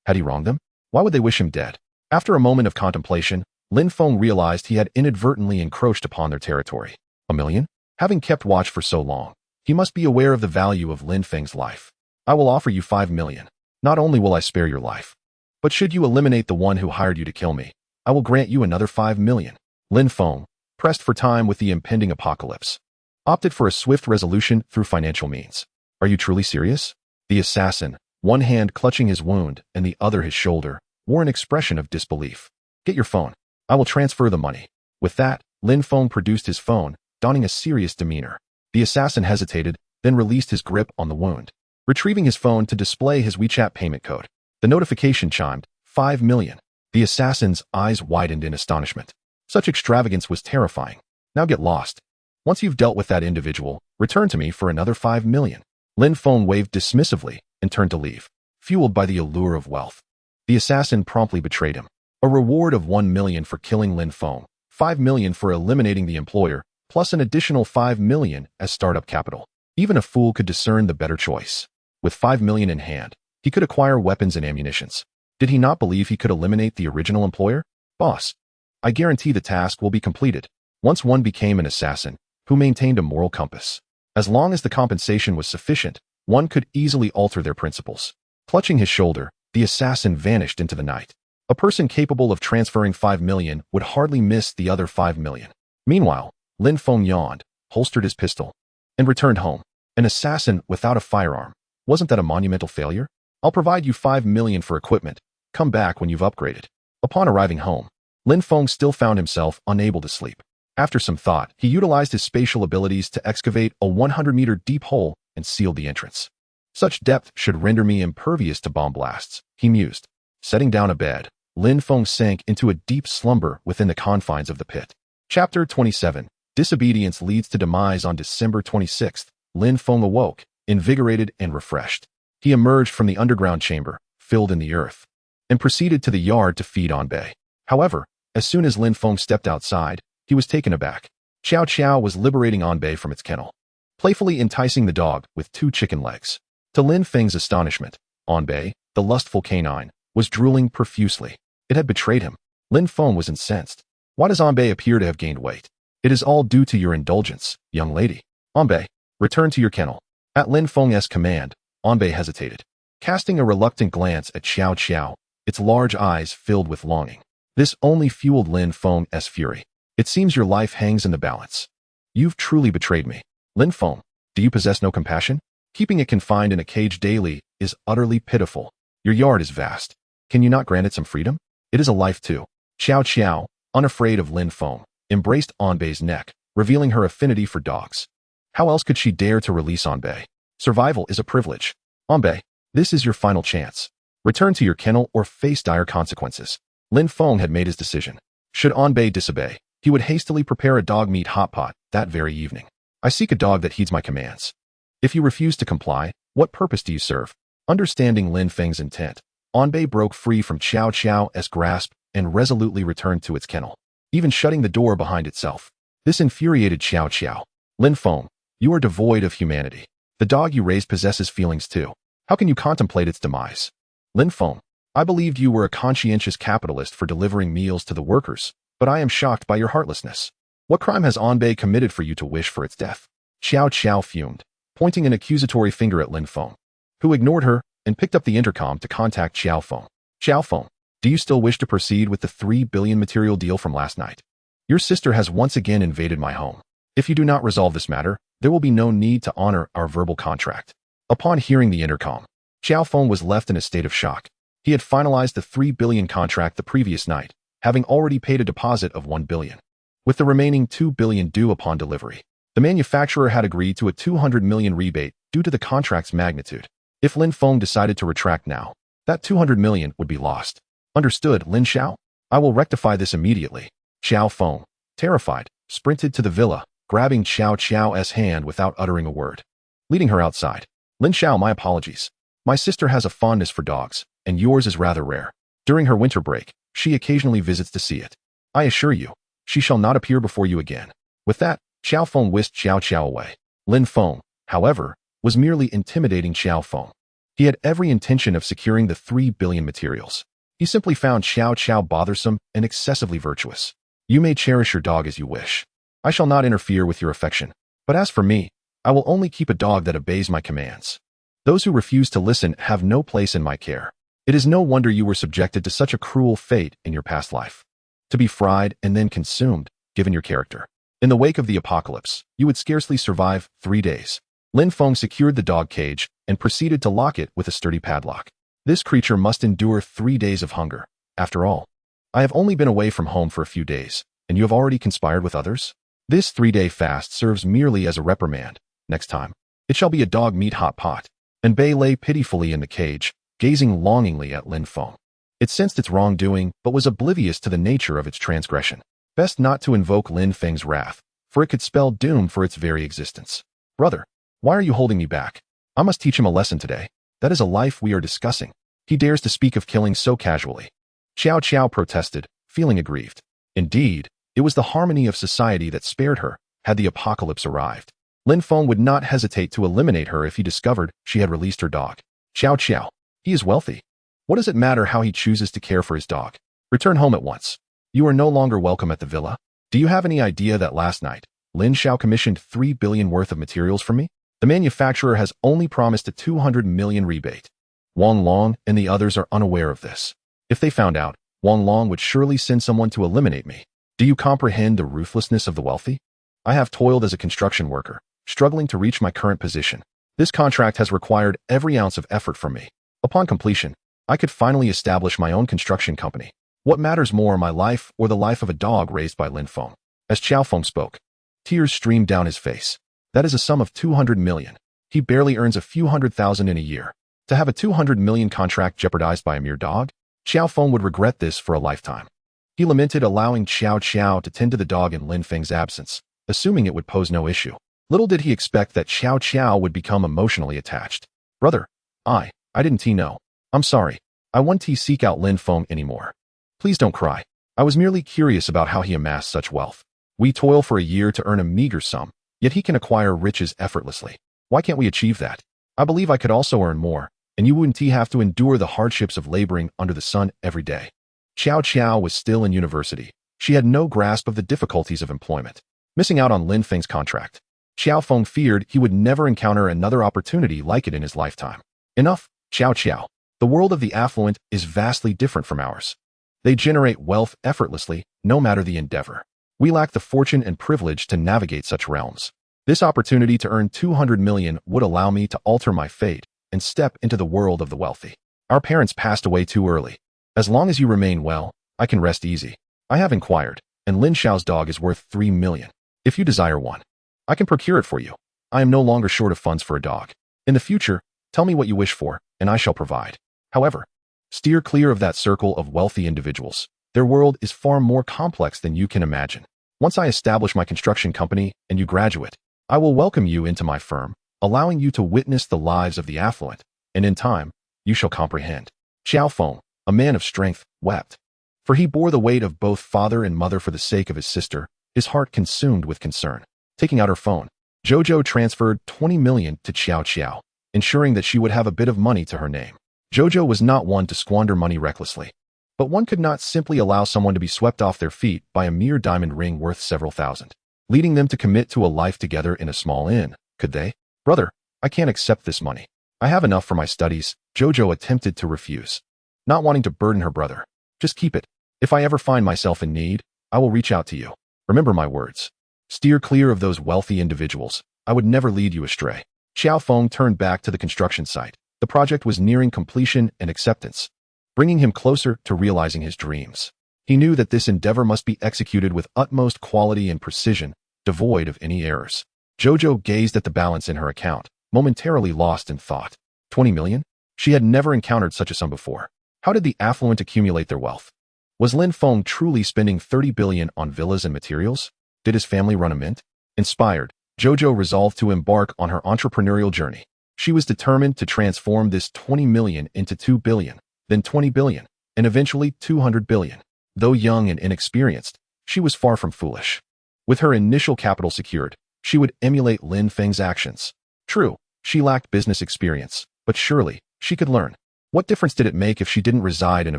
A: Had he wronged them? Why would they wish him dead? After a moment of contemplation, Lin Feng realized he had inadvertently encroached upon their territory. $1 million? Having kept watch for so long, he must be aware of the value of Lin Feng's life. I will offer you $5 million. Not only will I spare your life, but should you eliminate the one who hired you to kill me, I will grant you another $5 million. Lin Feng, pressed for time with the impending apocalypse, opted for a swift resolution through financial means. Are you truly serious? The assassin, one hand clutching his wound and the other his shoulder, wore an expression of disbelief. Get your phone. I will transfer the money. With that, Lin Feng produced his phone, donning a serious demeanor. The assassin hesitated, then released his grip on the wound, retrieving his phone to display his WeChat payment code. The notification chimed, 5 million. The assassin's eyes widened in astonishment. Such extravagance was terrifying. Now get lost. Once you've dealt with that individual, return to me for another 5 million. Lin Feng waved dismissively and turned to leave, fueled by the allure of wealth. The assassin promptly betrayed him. A reward of 1 million for killing Lin Feng, 5 million for eliminating the employer, plus an additional 5 million as startup capital. Even a fool could discern the better choice. With 5 million in hand, he could acquire weapons and ammunitions. Did he not believe he could eliminate the original employer? Boss, I guarantee the task will be completed. Once one became an assassin who maintained a moral compass, as long as the compensation was sufficient, one could easily alter their principles. Clutching his shoulder, the assassin vanished into the night. A person capable of transferring 5 million would hardly miss the other 5 million. Meanwhile, Lin Feng yawned, holstered his pistol, and returned home. An assassin without a firearm. Wasn't that a monumental failure? I'll provide you 5 million for equipment. Come back when you've upgraded. Upon arriving home, Lin Feng still found himself unable to sleep. After some thought, he utilized his spatial abilities to excavate a 100-meter deep hole and seal the entrance. Such depth should render me impervious to bomb blasts, he mused. Setting down a bed, Lin Feng sank into a deep slumber within the confines of the pit. Chapter 27. Disobedience leads to demise. On December 26th, Lin Feng awoke, invigorated and refreshed. He emerged from the underground chamber, filled in the earth, and proceeded to the yard to feed Anbei. However, as soon as Lin Feng stepped outside, he was taken aback. Chow Chow was liberating Anbei from its kennel, playfully enticing the dog with 2 chicken legs. To Lin Feng's astonishment, Anbei, the lustful canine, was drooling profusely. It had betrayed him. Lin Feng was incensed. Why does Anbei appear to have gained weight? It is all due to your indulgence, young lady. Anbei, return to your kennel. At Lin Feng's command, Anbei hesitated, casting a reluctant glance at Xiao Xiao, its large eyes filled with longing. This only fueled Lin Feng's fury. It seems your life hangs in the balance. You've truly betrayed me. Lin Feng, do you possess no compassion? Keeping it confined in a cage daily is utterly pitiful. Your yard is vast. Can you not grant it some freedom? It is a life too. Xiao Xiao, unafraid of Lin Feng, embraced Anbei's neck, revealing her affinity for dogs. How else could she dare to release Anbei? Survival is a privilege. Anbei, this is your final chance. Return to your kennel or face dire consequences. Lin Feng had made his decision. Should Anbei disobey, he would hastily prepare a dog meat hot pot that very evening. I seek a dog that heeds my commands. If you refuse to comply, what purpose do you serve? Understanding Lin Feng's intent, Anbei broke free from Xiao Xiao's grasp and resolutely returned to its kennel, even shutting the door behind itself. This infuriated Xiao Xiao. Lin Feng, you are devoid of humanity. The dog you raised possesses feelings too. How can you contemplate its demise? Lin Feng, I believed you were a conscientious capitalist for delivering meals to the workers, but I am shocked by your heartlessness. What crime has Anbei committed for you to wish for its death? Xiao Xiao fumed, pointing an accusatory finger at Lin Feng, who ignored her and picked up the intercom to contact Xiao Feng. Xiao Feng, do you still wish to proceed with the 3 billion material deal from last night? Your sister has once again invaded my home. If you do not resolve this matter, there will be no need to honor our verbal contract. Upon hearing the intercom, Xiao Feng was left in a state of shock. He had finalized the 3 billion contract the previous night, having already paid a deposit of 1 billion. With the remaining 2 billion due upon delivery, the manufacturer had agreed to a 200 million rebate due to the contract's magnitude. If Lin Feng decided to retract now, that 200 million would be lost. Understood, Lin Xiao? I will rectify this immediately. Xiao Feng, terrified, sprinted to the villa, grabbing Xiao Xiao's hand without uttering a word. Leading her outside. Lin Xiao, my apologies. My sister has a fondness for dogs, and yours is rather rare. During her winter break, she occasionally visits to see it. I assure you, she shall not appear before you again. With that, Xiao Feng whisked Xiao Xiao away. Lin Feng, however, was merely intimidating Xiao Feng. He had every intention of securing the 3 billion materials. He simply found Xiao Xiao bothersome and excessively virtuous. You may cherish your dog as you wish. I shall not interfere with your affection. But as for me, I will only keep a dog that obeys my commands. Those who refuse to listen have no place in my care. It is no wonder you were subjected to such a cruel fate in your past life. To be fried and then consumed, given your character. In the wake of the apocalypse, you would scarcely survive 3 days. Lin Feng secured the dog cage and proceeded to lock it with a sturdy padlock. This creature must endure 3 days of hunger. After all, I have only been away from home for a few days, and you have already conspired with others? This 3-day fast serves merely as a reprimand. Next time, it shall be a dog meat hot pot. Anbei lay pitifully in the cage, gazing longingly at Lin Feng. It sensed its wrongdoing, but was oblivious to the nature of its transgression. Best not to invoke Lin Feng's wrath, for it could spell doom for its very existence. Brother, why are you holding me back? I must teach him a lesson today. That is a life we are discussing. He dares to speak of killing so casually. Xiao Xiao protested, feeling aggrieved. Indeed, it was the harmony of society that spared her, had the apocalypse arrived. Lin Feng would not hesitate to eliminate her if he discovered she had released her dog. Xiao Xiao, he is wealthy. What does it matter how he chooses to care for his dog? Return home at once. You are no longer welcome at the villa. Do you have any idea that last night, Lin Xiao commissioned 3 billion worth of materials from me? The manufacturer has only promised a 200 million rebate. Wang Long and the others are unaware of this. If they found out, Wang Long would surely send someone to eliminate me. Do you comprehend the ruthlessness of the wealthy? I have toiled as a construction worker, struggling to reach my current position. This contract has required every ounce of effort from me. Upon completion, I could finally establish my own construction company. What matters more, my life or the life of a dog raised by Lin Feng? As Xiao Feng spoke, tears streamed down his face. That is a sum of 200 million. He barely earns a few 100,000 in a year. To have a 200 million contract jeopardized by a mere dog? Xiao Feng would regret this for a lifetime. He lamented allowing Xiao Qiao to tend to the dog in Lin Feng's absence, assuming it would pose no issue. Little did he expect that Xiao Qiao would become emotionally attached. Brother, I didn't know. I'm sorry. I won't seek out Lin Feng anymore. Please don't cry. I was merely curious about how he amassed such wealth. We toil for a year to earn a meager sum, yet he can acquire riches effortlessly. Why can't we achieve that? I believe I could also earn more, and you wouldn't have to endure the hardships of laboring under the sun every day. Xiao Qiao was still in university. She had no grasp of the difficulties of employment. Missing out on Lin Feng's contract, Xiao Feng feared he would never encounter another opportunity like it in his lifetime. Enough, Xiao Qiao. The world of the affluent is vastly different from ours. They generate wealth effortlessly, no matter the endeavor. We lack the fortune and privilege to navigate such realms. This opportunity to earn 200 million would allow me to alter my fate and step into the world of the wealthy. Our parents passed away too early. As long as you remain well, I can rest easy. I have inquired, and Lin Xiao's dog is worth 3 million. If you desire one, I can procure it for you. I am no longer short of funds for a dog. In the future, tell me what you wish for, and I shall provide. However, steer clear of that circle of wealthy individuals. Their world is far more complex than you can imagine. Once I establish my construction company and you graduate, I will welcome you into my firm, allowing you to witness the lives of the affluent, and in time, you shall comprehend. Xiao Feng, a man of strength, wept. For he bore the weight of both father and mother for the sake of his sister, his heart consumed with concern. Taking out her phone, Jojo transferred 20 million to Xiao Qiao, ensuring that she would have a bit of money to her name. Jojo was not one to squander money recklessly. But one could not simply allow someone to be swept off their feet by a mere diamond ring worth several thousand, leading them to commit to a life together in a small inn, could they? Brother, I can't accept this money. I have enough for my studies. Jojo attempted to refuse, not wanting to burden her brother. Just keep it. If I ever find myself in need, I will reach out to you. Remember my words. Steer clear of those wealthy individuals. I would never lead you astray. Xiao Feng turned back to the construction site. The project was nearing completion and acceptance, bringing him closer to realizing his dreams. He knew that this endeavor must be executed with utmost quality and precision, devoid of any errors. Jojo gazed at the balance in her account, momentarily lost in thought. 20 million? She had never encountered such a sum before. How did the affluent accumulate their wealth? Was Lin Feng truly spending 30 billion on villas and materials? Did his family run a mint? Inspired, Jojo resolved to embark on her entrepreneurial journey. She was determined to transform this 20 million into 2 billion, then 20 billion, and eventually 200 billion. Though young and inexperienced, she was far from foolish. With her initial capital secured, she would emulate Lin Feng's actions. True, she lacked business experience, but surely, she could learn. What difference did it make if she didn't reside in a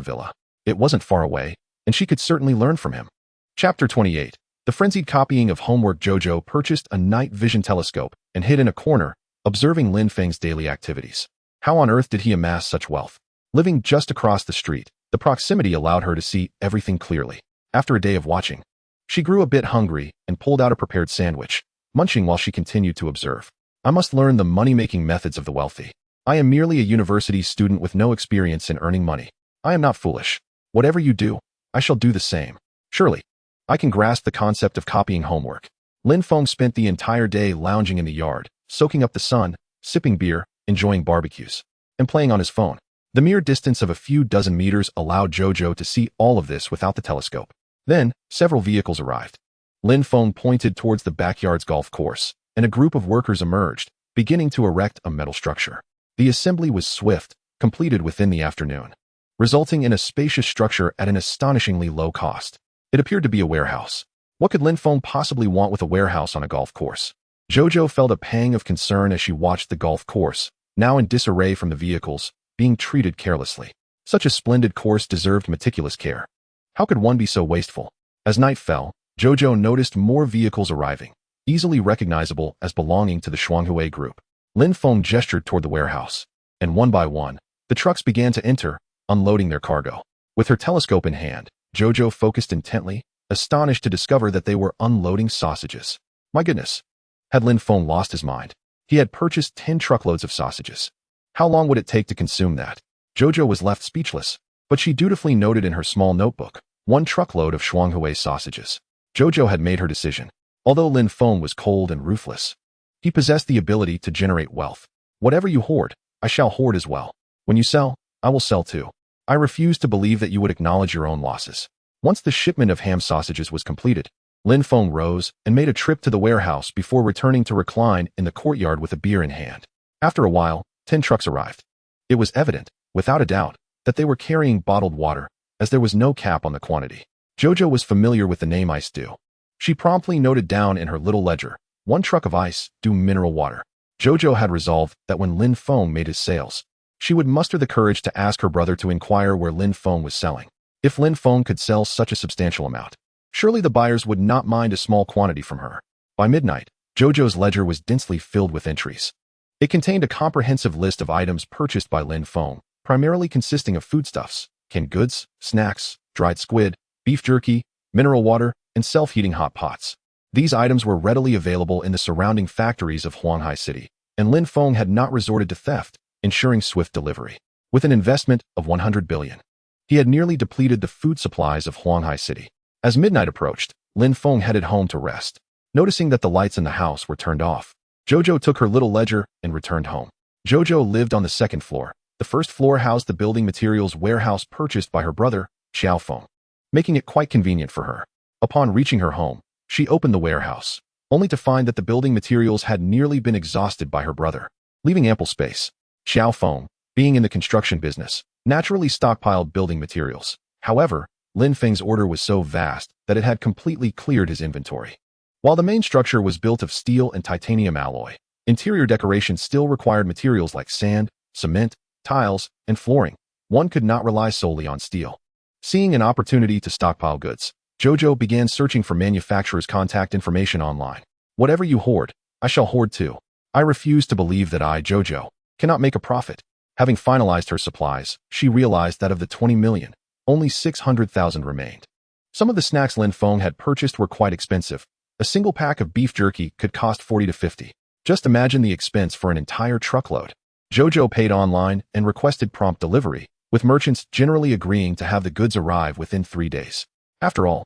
A: villa? It wasn't far away, and she could certainly learn from him. Chapter 28. The frenzied copying of homework. Jojo purchased a night vision telescope and hid in a corner, observing Lin Feng's daily activities. How on earth did he amass such wealth? Living just across the street, the proximity allowed her to see everything clearly. After a day of watching, she grew a bit hungry and pulled out a prepared sandwich, munching while she continued to observe. I must learn the money-making methods of the wealthy. I am merely a university student with no experience in earning money. I am not foolish. Whatever you do, I shall do the same. Surely, I can grasp the concept of copying homework. Lin Feng spent the entire day lounging in the yard, soaking up the sun, sipping beer, enjoying barbecues, and playing on his phone. The mere distance of a few dozen meters allowed Jojo to see all of this without the telescope. Then, several vehicles arrived. Lin Feng pointed towards the backyard's golf course, and a group of workers emerged, beginning to erect a metal structure. The assembly was swift, completed within the afternoon, resulting in a spacious structure at an astonishingly low cost. It appeared to be a warehouse. What could Lin Feng possibly want with a warehouse on a golf course? Jojo felt a pang of concern as she watched the golf course, now in disarray from the vehicles, being treated carelessly. Such a splendid course deserved meticulous care. How could one be so wasteful? As night fell, Jojo noticed more vehicles arriving, easily recognizable as belonging to the Shuanghui group. Lin Feng gestured toward the warehouse, and one by one, the trucks began to enter, unloading their cargo. With her telescope in hand, Jojo focused intently, astonished to discover that they were unloading sausages. My goodness! Had Lin Feng lost his mind? He had purchased 10 truckloads of sausages. How long would it take to consume that? Jojo was left speechless, but she dutifully noted in her small notebook, 1 truckload of Shuanghui sausages. Jojo had made her decision. Although Lin Feng was cold and ruthless, he possessed the ability to generate wealth. Whatever you hoard, I shall hoard as well. When you sell, I will sell too. I refuse to believe that you would acknowledge your own losses. Once the shipment of ham sausages was completed, Lin Feng rose and made a trip to the warehouse before returning to recline in the courtyard with a beer in hand. After a while, 10 trucks arrived. It was evident, without a doubt, that they were carrying bottled water, as there was no cap on the quantity. Jojo was familiar with the name Ice Dew. She promptly noted down in her little ledger, 1 truck of Ice Dew mineral water. Jojo had resolved that when Lin Feng made his sales, she would muster the courage to ask her brother to inquire where Lin Feng was selling. If Lin Feng could sell such a substantial amount, surely the buyers would not mind a small quantity from her. By midnight, Jojo's ledger was densely filled with entries. It contained a comprehensive list of items purchased by Lin Feng, primarily consisting of foodstuffs, canned goods, snacks, dried squid, beef jerky, mineral water, and self-heating hot pots. These items were readily available in the surrounding factories of Huanghai City, and Lin Feng had not resorted to theft, ensuring swift delivery. With an investment of 100 billion, he had nearly depleted the food supplies of Huanghai City. As midnight approached, Lin Feng headed home to rest. Noticing that the lights in the house were turned off, Jojo took her little ledger and returned home. Jojo lived on the 2nd floor. The 1st floor housed the building materials warehouse purchased by her brother, Xiao Feng, making it quite convenient for her. Upon reaching her home, she opened the warehouse, only to find that the building materials had nearly been exhausted by her brother, leaving ample space. Xiao Feng, being in the construction business, naturally stockpiled building materials. However, Lin Feng's order was so vast that it had completely cleared his inventory. While the main structure was built of steel and titanium alloy, interior decoration still required materials like sand, cement, tiles, and flooring. One could not rely solely on steel. Seeing an opportunity to stockpile goods, Jojo began searching for manufacturers' contact information online. Whatever you hoard, I shall hoard too. I refuse to believe that I, Jojo, cannot make a profit. Having finalized her supplies, she realized that of the 20 million, only 600,000 remained. Some of the snacks Lin Feng had purchased were quite expensive. A single pack of beef jerky could cost 40 to 50. Just imagine the expense for an entire truckload. Jojo paid online and requested prompt delivery, with merchants generally agreeing to have the goods arrive within 3 days. After all,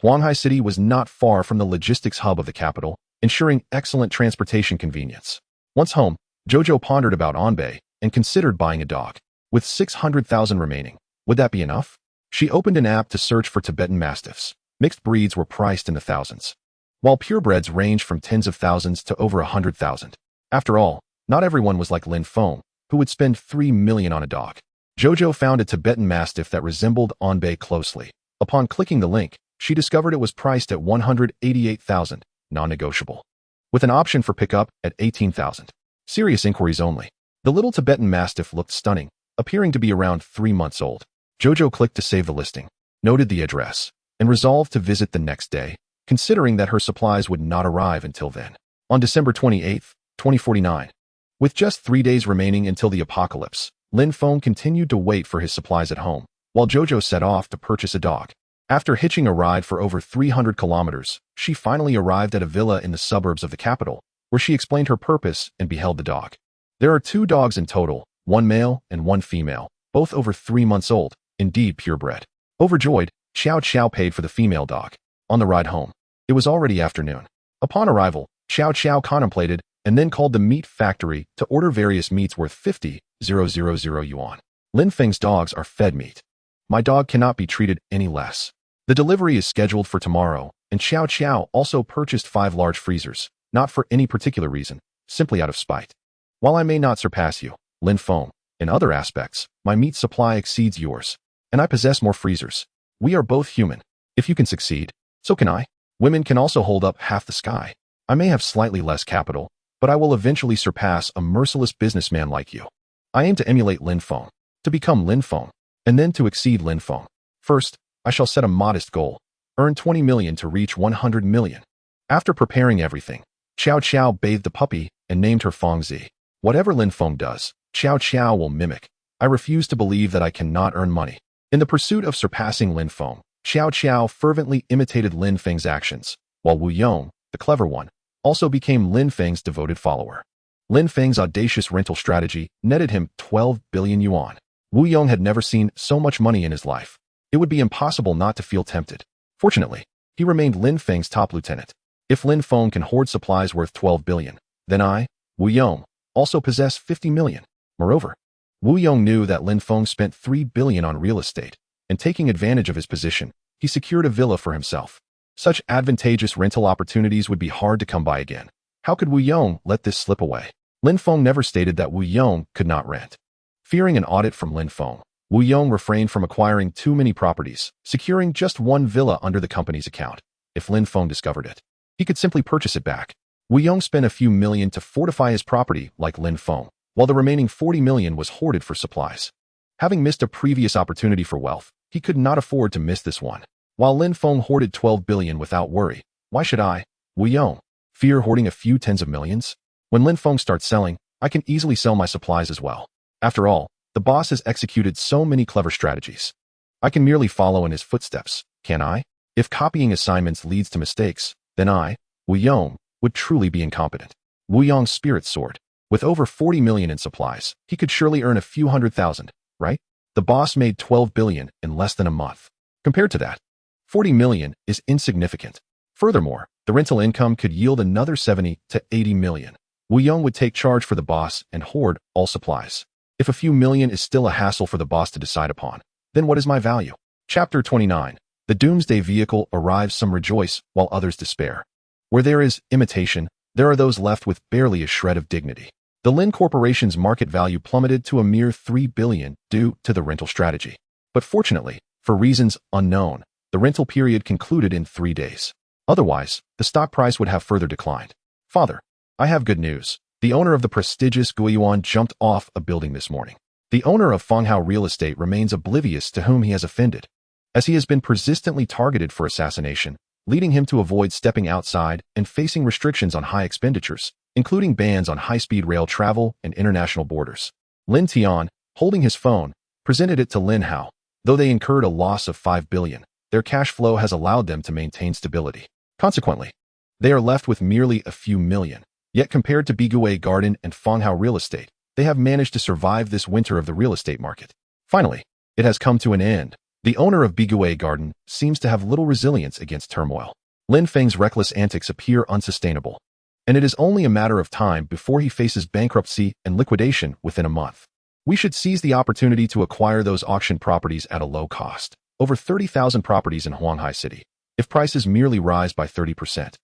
A: Huanghai City was not far from the logistics hub of the capital, ensuring excellent transportation convenience. Once home, Jojo pondered about Anbei and considered buying a dog. With 600,000 remaining, would that be enough? She opened an app to search for Tibetan Mastiffs. Mixed breeds were priced in the thousands, while purebreds ranged from tens of thousands to over 100,000. After all, not everyone was like Lin Feng, who would spend 3 million on a dog. Jojo found a Tibetan Mastiff that resembled Anbei closely. Upon clicking the link, she discovered it was priced at 188,000, non-negotiable, with an option for pickup at 18,000. Serious inquiries only. The little Tibetan Mastiff looked stunning, appearing to be around 3 months old. Jojo clicked to save the listing, noted the address, and resolved to visit the next day, considering that her supplies would not arrive until then. On December 28, 2049, with just 3 days remaining until the apocalypse, Lin Feng continued to wait for his supplies at home, while Jojo set off to purchase a dog. After hitching a ride for over 300 kilometers, she finally arrived at a villa in the suburbs of the capital, where she explained her purpose and beheld the dog. There are 2 dogs in total, 1 male and 1 female, both over 3 months old, indeed purebred. Overjoyed, Xiao Xiao paid for the female dog. On the ride home, it was already afternoon. Upon arrival, Xiao Xiao contemplated and then called the meat factory to order various meats worth 50,000 yuan. Lin Feng's dogs are fed meat. My dog cannot be treated any less. The delivery is scheduled for tomorrow, and Xiao Xiao also purchased 5 large freezers, not for any particular reason, simply out of spite. While I may not surpass you, Lin Feng, in other aspects, my meat supply exceeds yours, and I possess more freezers. We are both human. If you can succeed, so can I. Women can also hold up half the sky. I may have slightly less capital, but I will eventually surpass a merciless businessman like you. I aim to emulate Lin Feng, to become Lin Feng, and then to exceed Lin Feng. First, I shall set a modest goal, earn 20 million to reach 100 million. After preparing everything, Xiao Xiao bathed the puppy and named her Fengzi. Whatever Lin Feng does, Xiao Xiao will mimic. I refuse to believe that I cannot earn money. In the pursuit of surpassing Lin Feng, Xiao Xiao fervently imitated Lin Feng's actions, while Wu Yong, the clever one, also became Lin Feng's devoted follower. Lin Feng's audacious rental strategy netted him 12 billion yuan. Wu Yong had never seen so much money in his life. It would be impossible not to feel tempted. Fortunately, he remained Lin Feng's top lieutenant. If Lin Feng can hoard supplies worth 12 billion, then I, Wu Yong, also possess 50 million. Moreover, Wu Yong knew that Lin Feng spent 3 billion on real estate, and taking advantage of his position, he secured a villa for himself. Such advantageous rental opportunities would be hard to come by again. How could Wu Yong let this slip away? Lin Feng never stated that Wu Yong could not rent. Fearing an audit from Lin Feng, Wu Yong refrained from acquiring too many properties, securing just one villa under the company's account. If Lin Feng discovered it, he could simply purchase it back. Wu Yong spent a few million to fortify his property like Lin Feng, while the remaining 40 million was hoarded for supplies. Having missed a previous opportunity for wealth, he could not afford to miss this one. While Lin Feng hoarded 12 billion without worry, why should I, Wu Yong, fear hoarding a few tens of millions? When Lin Feng starts selling, I can easily sell my supplies as well. After all, the boss has executed so many clever strategies. I can merely follow in his footsteps, can I? If copying assignments leads to mistakes, then I, Wu Yong, would truly be incompetent. Wu Yong's spirit soared. With over 40 million in supplies, he could surely earn a few 100,000, right? The boss made 12 billion in less than a month. Compared to that, 40 million is insignificant. Furthermore, the rental income could yield another 70 to 80 million. Wu Yong would take charge for the boss and hoard all supplies. If a few million is still a hassle for the boss to decide upon, then what is my value? Chapter 29. The doomsday vehicle arrives, some rejoice while others despair. Where there is imitation, there are those left with barely a shred of dignity. The Lin Corporation's market value plummeted to a mere 3 billion due to the rental strategy. But fortunately, for reasons unknown, the rental period concluded in 3 days. Otherwise, the stock price would have further declined. Father, I have good news. The owner of the prestigious Guiyuan jumped off a building this morning. The owner of Fenghao Real Estate remains oblivious to whom he has offended, as he has been persistently targeted for assassination, leading him to avoid stepping outside and facing restrictions on high expenditures, including bans on high-speed rail travel and international borders. Lin Tian, holding his phone, presented it to Lin Hao. Though they incurred a loss of 5 billion, their cash flow has allowed them to maintain stability. Consequently, they are left with merely a few million. Yet compared to Biguay Garden and Fenghao Real Estate, they have managed to survive this winter of the real estate market. Finally, it has come to an end. The owner of Biguay Garden seems to have little resilience against turmoil. Lin Feng's reckless antics appear unsustainable, and it is only a matter of time before he faces bankruptcy and liquidation within a month. We should seize the opportunity to acquire those auction properties at a low cost, over 30,000 properties in Huanghai City. If prices merely rise by 30%,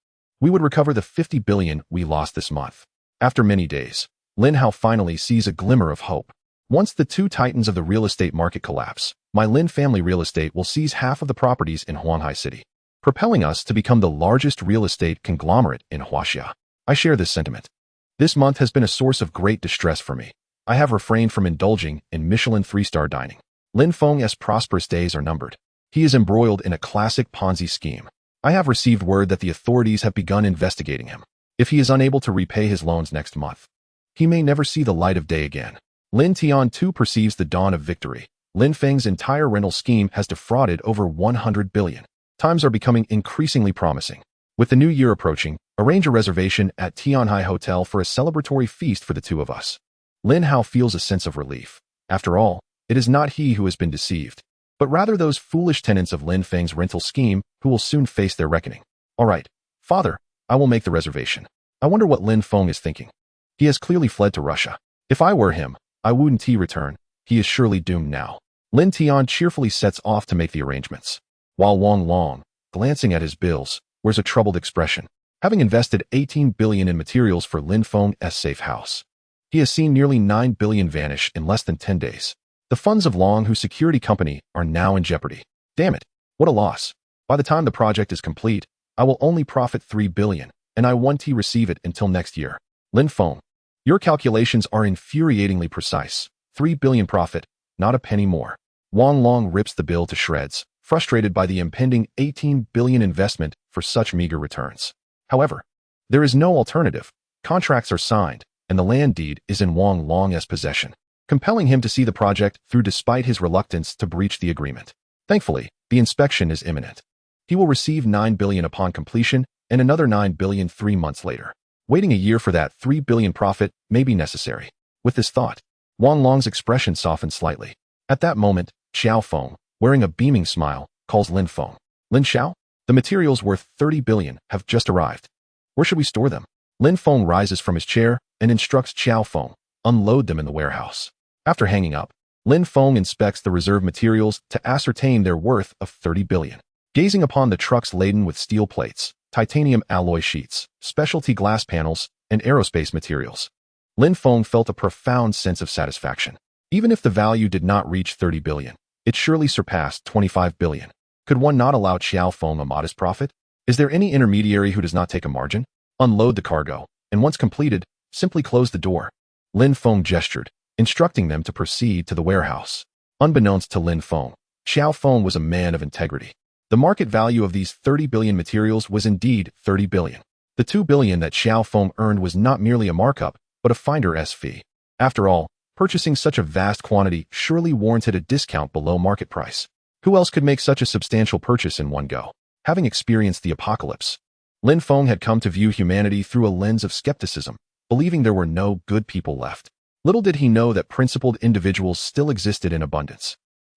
A: we would recover the 50 billion we lost this month. After many days, Lin Hao finally sees a glimmer of hope. Once the two titans of the real estate market collapse, my Lin family real estate will seize half of the properties in Huanghai City, propelling us to become the largest real estate conglomerate in Huaxia. I share this sentiment. This month has been a source of great distress for me. I have refrained from indulging in Michelin 3-star dining. Lin Feng's prosperous days are numbered. He is embroiled in a classic Ponzi scheme. I have received word that the authorities have begun investigating him. If he is unable to repay his loans next month, he may never see the light of day again. Lin Tian too perceives the dawn of victory. Lin Feng's entire rental scheme has defrauded over 100 billion. Times are becoming increasingly promising. With the new year approaching, arrange a reservation at Tianhai Hotel for a celebratory feast for the two of us. Lin Hao feels a sense of relief. After all, it is not he who has been deceived, but rather those foolish tenants of Lin Feng's rental scheme who will soon face their reckoning. All right, father, I will make the reservation. I wonder what Lin Feng is thinking. He has clearly fled to Russia. If I were him, I wouldn't return. He is surely doomed now. Lin Tian cheerfully sets off to make the arrangements, while Wang Long, glancing at his bills, wears a troubled expression. Having invested 18 billion in materials for Lin Feng's safe house, he has seen nearly 9 billion vanish in less than 10 days. The funds of Long Hu's security company are now in jeopardy. Damn it, what a loss. By the time the project is complete, I will only profit 3 billion, and I won't receive it until next year. Lin Feng, your calculations are infuriatingly precise. 3 billion profit, not a penny more. Wang Long rips the bill to shreds, frustrated by the impending 18 billion investment for such meager returns. However, there is no alternative. Contracts are signed, and the land deed is in Wang Long's possession, compelling him to see the project through despite his reluctance to breach the agreement. Thankfully, the inspection is imminent. He will receive 9 billion upon completion and another 9 billion 3 months later. Waiting a year for that 3 billion profit may be necessary. With this thought, Wang Long's expression softened slightly. At that moment, Xiao Feng, wearing a beaming smile, calls Lin Feng. Lin Xiao, the materials worth 30 billion have just arrived. Where should we store them? Lin Feng rises from his chair and instructs Xiao Feng, unload them in the warehouse. After hanging up, Lin Feng inspects the reserve materials to ascertain their worth of 30 billion. Gazing upon the trucks laden with steel plates, titanium alloy sheets, specialty glass panels, and aerospace materials, Lin Feng felt a profound sense of satisfaction. Even if the value did not reach 30 billion, it surely surpassed 25 billion. Could one not allow Xiao Feng a modest profit? Is there any intermediary who does not take a margin? Unload the cargo, and once completed, simply close the door. Lin Feng gestured, instructing them to proceed to the warehouse. Unbeknownst to Lin Feng, Xiao Feng was a man of integrity. The market value of these 30 billion materials was indeed 30 billion. The 2 billion that Xiao Feng earned was not merely a markup, but a finder's fee. After all, purchasing such a vast quantity surely warranted a discount below market price. Who else could make such a substantial purchase in one go? Having experienced the apocalypse, Lin Feng had come to view humanity through a lens of skepticism, believing there were no good people left. Little did he know that principled individuals still existed in abundance.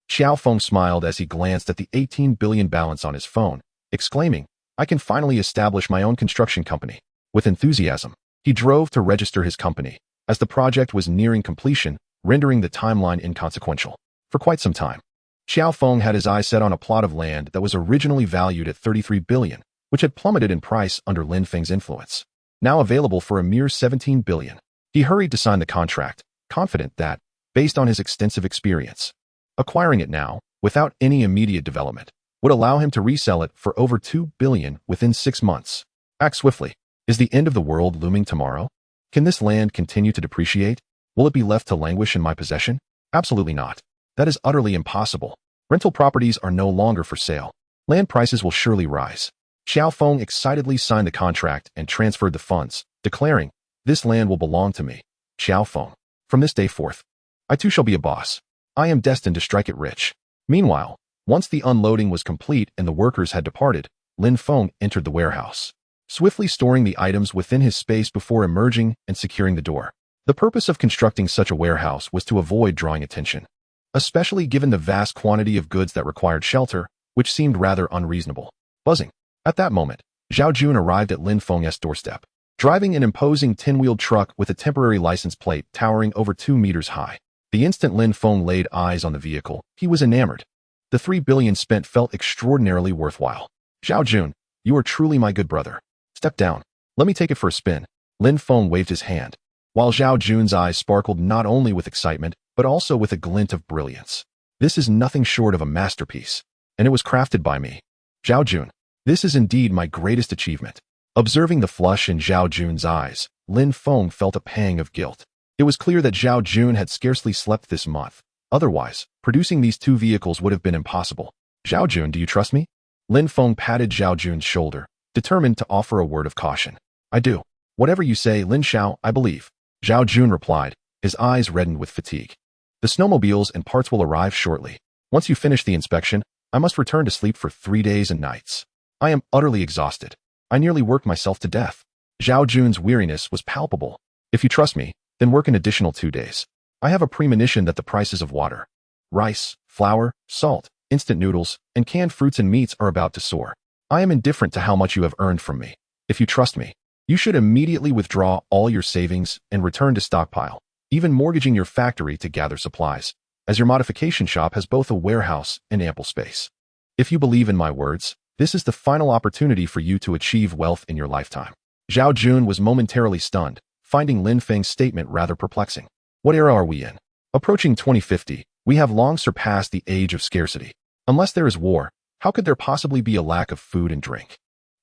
A: Xiao Feng smiled as he glanced at the 18 billion balance on his phone, exclaiming, "I can finally establish my own construction company." With enthusiasm, he drove to register his company, as the project was nearing completion, rendering the timeline inconsequential. For quite some time, Xiao Feng had his eyes set on a plot of land that was originally valued at 33 billion, which had plummeted in price under Lin Feng's influence. Now available for a mere 17 billion. He hurried to sign the contract, confident that, based on his extensive experience, acquiring it now, without any immediate development, would allow him to resell it for over 2 billion within 6 months. Act swiftly. Is the end of the world looming tomorrow? Can this land continue to depreciate? Will it be left to languish in my possession? Absolutely not. That is utterly impossible. Rental properties are no longer for sale. Land prices will surely rise. Xiao Feng excitedly signed the contract and transferred the funds, declaring, "This land will belong to me, Xiao Feng. From this day forth, I too shall be a boss. I am destined to strike it rich." Meanwhile, once the unloading was complete and the workers had departed, Lin Feng entered the warehouse, swiftly storing the items within his space before emerging and securing the door. The purpose of constructing such a warehouse was to avoid drawing attention, especially given the vast quantity of goods that required shelter, which seemed rather unreasonable. Buzzing. At that moment, Zhao Jun arrived at Lin Feng's doorstep, driving an imposing 10-wheeled truck with a temporary license plate towering over 2 meters high. The instant Lin Feng laid eyes on the vehicle, he was enamored. The 3 billion spent felt extraordinarily worthwhile. "Zhao Jun, you are truly my good brother. Step down. Let me take it for a spin." Lin Feng waved his hand, while Zhao Jun's eyes sparkled not only with excitement, but also with a glint of brilliance. "This is nothing short of a masterpiece, and it was crafted by me. Zhao Jun, this is indeed my greatest achievement." Observing the flush in Zhao Jun's eyes, Lin Feng felt a pang of guilt. It was clear that Zhao Jun had scarcely slept this month. Otherwise, producing these 2 vehicles would have been impossible. "Zhao Jun, do you trust me?" Lin Feng patted Zhao Jun's shoulder, determined to offer a word of caution. "I do. Whatever you say, Lin Xiao, I believe." Zhao Jun replied, his eyes reddened with fatigue. "The snowmobiles and parts will arrive shortly. Once you finish the inspection, I must return to sleep for 3 days and nights. I am utterly exhausted. I nearly worked myself to death." Zhao Jun's weariness was palpable. "If you trust me, then work an additional 2 days. I have a premonition that the prices of water, rice, flour, salt, instant noodles, and canned fruits and meats are about to soar. I am indifferent to how much you have earned from me. If you trust me, you should immediately withdraw all your savings and return to stockpile, even mortgaging your factory to gather supplies, as your modification shop has both a warehouse and ample space. If you believe in my words, this is the final opportunity for you to achieve wealth in your lifetime." Zhao Jun was momentarily stunned, finding Lin Feng's statement rather perplexing. What era are we in? Approaching 2050, we have long surpassed the age of scarcity. Unless there is war, how could there possibly be a lack of food and drink?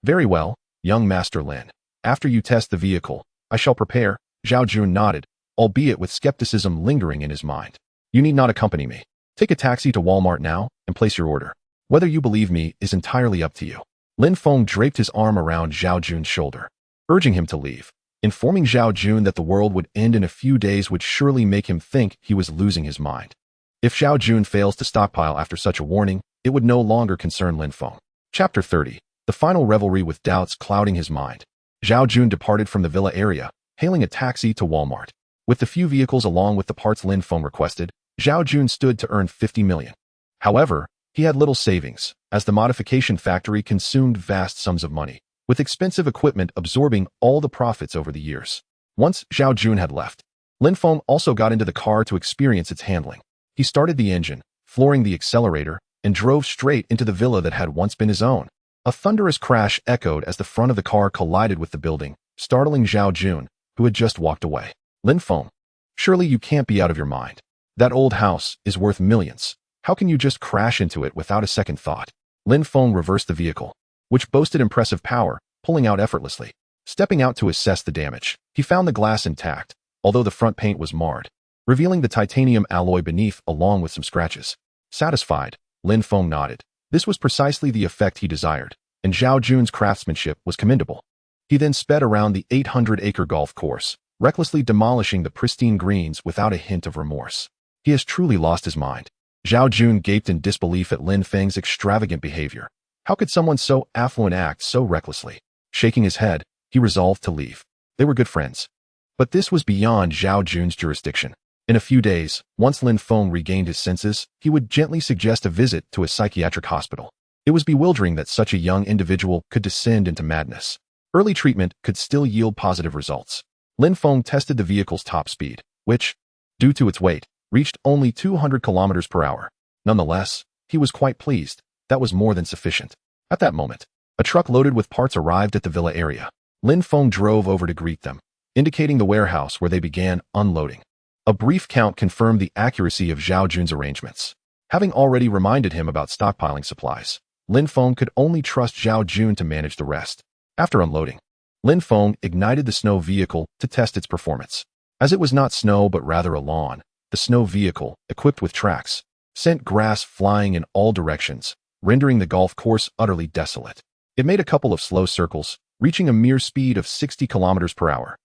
A: "Very well, young Master Lin. After you test the vehicle, I shall prepare." Zhao Jun nodded, albeit with skepticism lingering in his mind. "You need not accompany me. Take a taxi to Walmart now and place your order. Whether you believe me is entirely up to you." Lin Feng draped his arm around Zhao Jun's shoulder, urging him to leave. Informing Zhao Jun that the world would end in a few days would surely make him think he was losing his mind. If Zhao Jun fails to stockpile after such a warning, it would no longer concern Lin Feng. Chapter 30. The final revelry with doubts clouding his mind. Zhao Jun departed from the villa area, hailing a taxi to Walmart. With the few vehicles along with the parts Lin Feng requested, Zhao Jun stood to earn 50 million. However, he had little savings, as the modification factory consumed vast sums of money, with expensive equipment absorbing all the profits over the years. Once Zhao Jun had left, Lin Feng also got into the car to experience its handling. He started the engine, flooring the accelerator, and drove straight into the villa that had once been his own. A thunderous crash echoed as the front of the car collided with the building, startling Zhao Jun, who had just walked away. Lin Feng, surely you can't be out of your mind. That old house is worth millions. How can you just crash into it without a second thought? Lin Feng reversed the vehicle, which boasted impressive power, pulling out effortlessly. Stepping out to assess the damage, he found the glass intact, although the front paint was marred, revealing the titanium alloy beneath along with some scratches. Satisfied, Lin Feng nodded. This was precisely the effect he desired, and Zhao Jun's craftsmanship was commendable. He then sped around the 800-acre golf course, recklessly demolishing the pristine greens without a hint of remorse. He has truly lost his mind. Zhao Jun gaped in disbelief at Lin Feng's extravagant behavior. How could someone so affluent act so recklessly? Shaking his head, he resolved to leave. They were good friends. But this was beyond Zhao Jun's jurisdiction. In a few days, once Lin Feng regained his senses, he would gently suggest a visit to a psychiatric hospital. It was bewildering that such a young individual could descend into madness. Early treatment could still yield positive results. Lin Feng tested the vehicle's top speed, which, due to its weight, reached only 200 kilometers per hour. Nonetheless, he was quite pleased. That was more than sufficient. At that moment, a truck loaded with parts arrived at the villa area. Lin Feng drove over to greet them, indicating the warehouse where they began unloading. A brief count confirmed the accuracy of Zhao Jun's arrangements. Having already reminded him about stockpiling supplies, Lin Feng could only trust Zhao Jun to manage the rest. After unloading, Lin Feng ignited the snow vehicle to test its performance. As it was not snow but rather a lawn, the snow vehicle, equipped with tracks, sent grass flying in all directions, rendering the golf course utterly desolate. It made a couple of slow circles, reaching a mere speed of 60 kilometers per hour.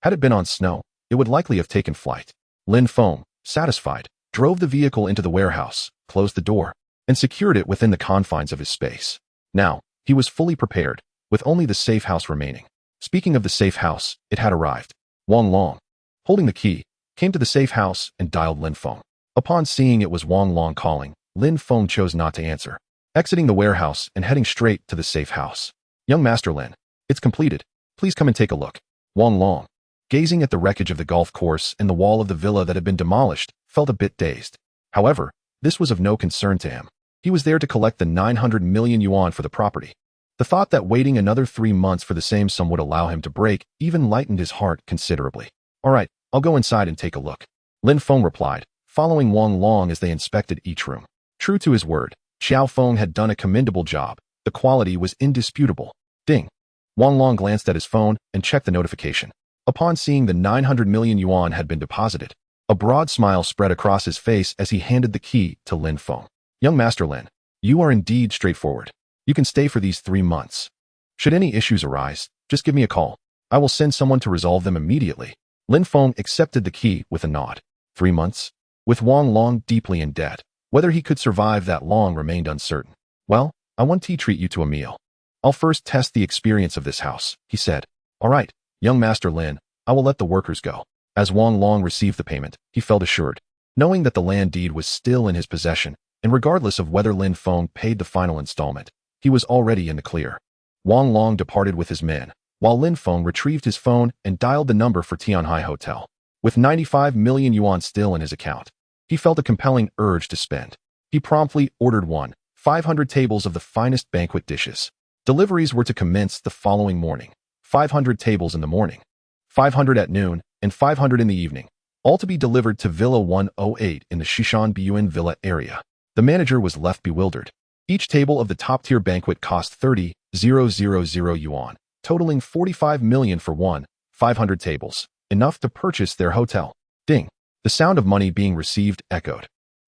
A: Had it been on snow, it would likely have taken flight. Lin Feng, satisfied, drove the vehicle into the warehouse, closed the door, and secured it within the confines of his space. Now, he was fully prepared, with only the safe house remaining. Speaking of the safe house, it had arrived. Wang Long, holding the key, came to the safe house and dialed Lin Feng. Upon seeing it was Wang Long calling, Lin Feng chose not to answer, exiting the warehouse and heading straight to the safe house. Young Master Lin, it's completed. Please come and take a look. Wang Long, gazing at the wreckage of the golf course and the wall of the villa that had been demolished, felt a bit dazed. However, this was of no concern to him. He was there to collect the 900 million yuan for the property. The thought that waiting another 3 months for the same sum would allow him to break even lightened his heart considerably. All right, I'll go inside and take a look. Lin Feng replied, following Wang Long as they inspected each room. True to his word, Xiao Feng had done a commendable job. The quality was indisputable. Ding. Wang Long glanced at his phone and checked the notification. Upon seeing the 900 million yuan had been deposited, a broad smile spread across his face as he handed the key to Lin Feng. Young Master Lin, you are indeed straightforward. You can stay for these 3 months. Should any issues arise, just give me a call. I will send someone to resolve them immediately. Lin Feng accepted the key with a nod. 3 months? With Wang Long deeply in debt, whether he could survive that long remained uncertain. Well, I want to treat you to a meal. I'll first test the experience of this house, he said. All right, young Master Lin, I will let the workers go. As Wang Long received the payment, he felt assured, knowing that the land deed was still in his possession, and regardless of whether Lin Feng paid the final installment, he was already in the clear. Wang Long departed with his men, while Lin Feng retrieved his phone and dialed the number for Tianhai Hotel. With 95 million yuan still in his account, he felt a compelling urge to spend. He promptly ordered 500 tables of the finest banquet dishes. Deliveries were to commence the following morning. 500 tables in the morning, 500 at noon, and 500 in the evening, all to be delivered to Villa 108 in the Shishan Biyuan Villa area. The manager was left bewildered. Each table of the top-tier banquet cost 30,000 yuan, totaling 45 million for 500 tables, enough to purchase their hotel. Ding. The sound of money being received echoed.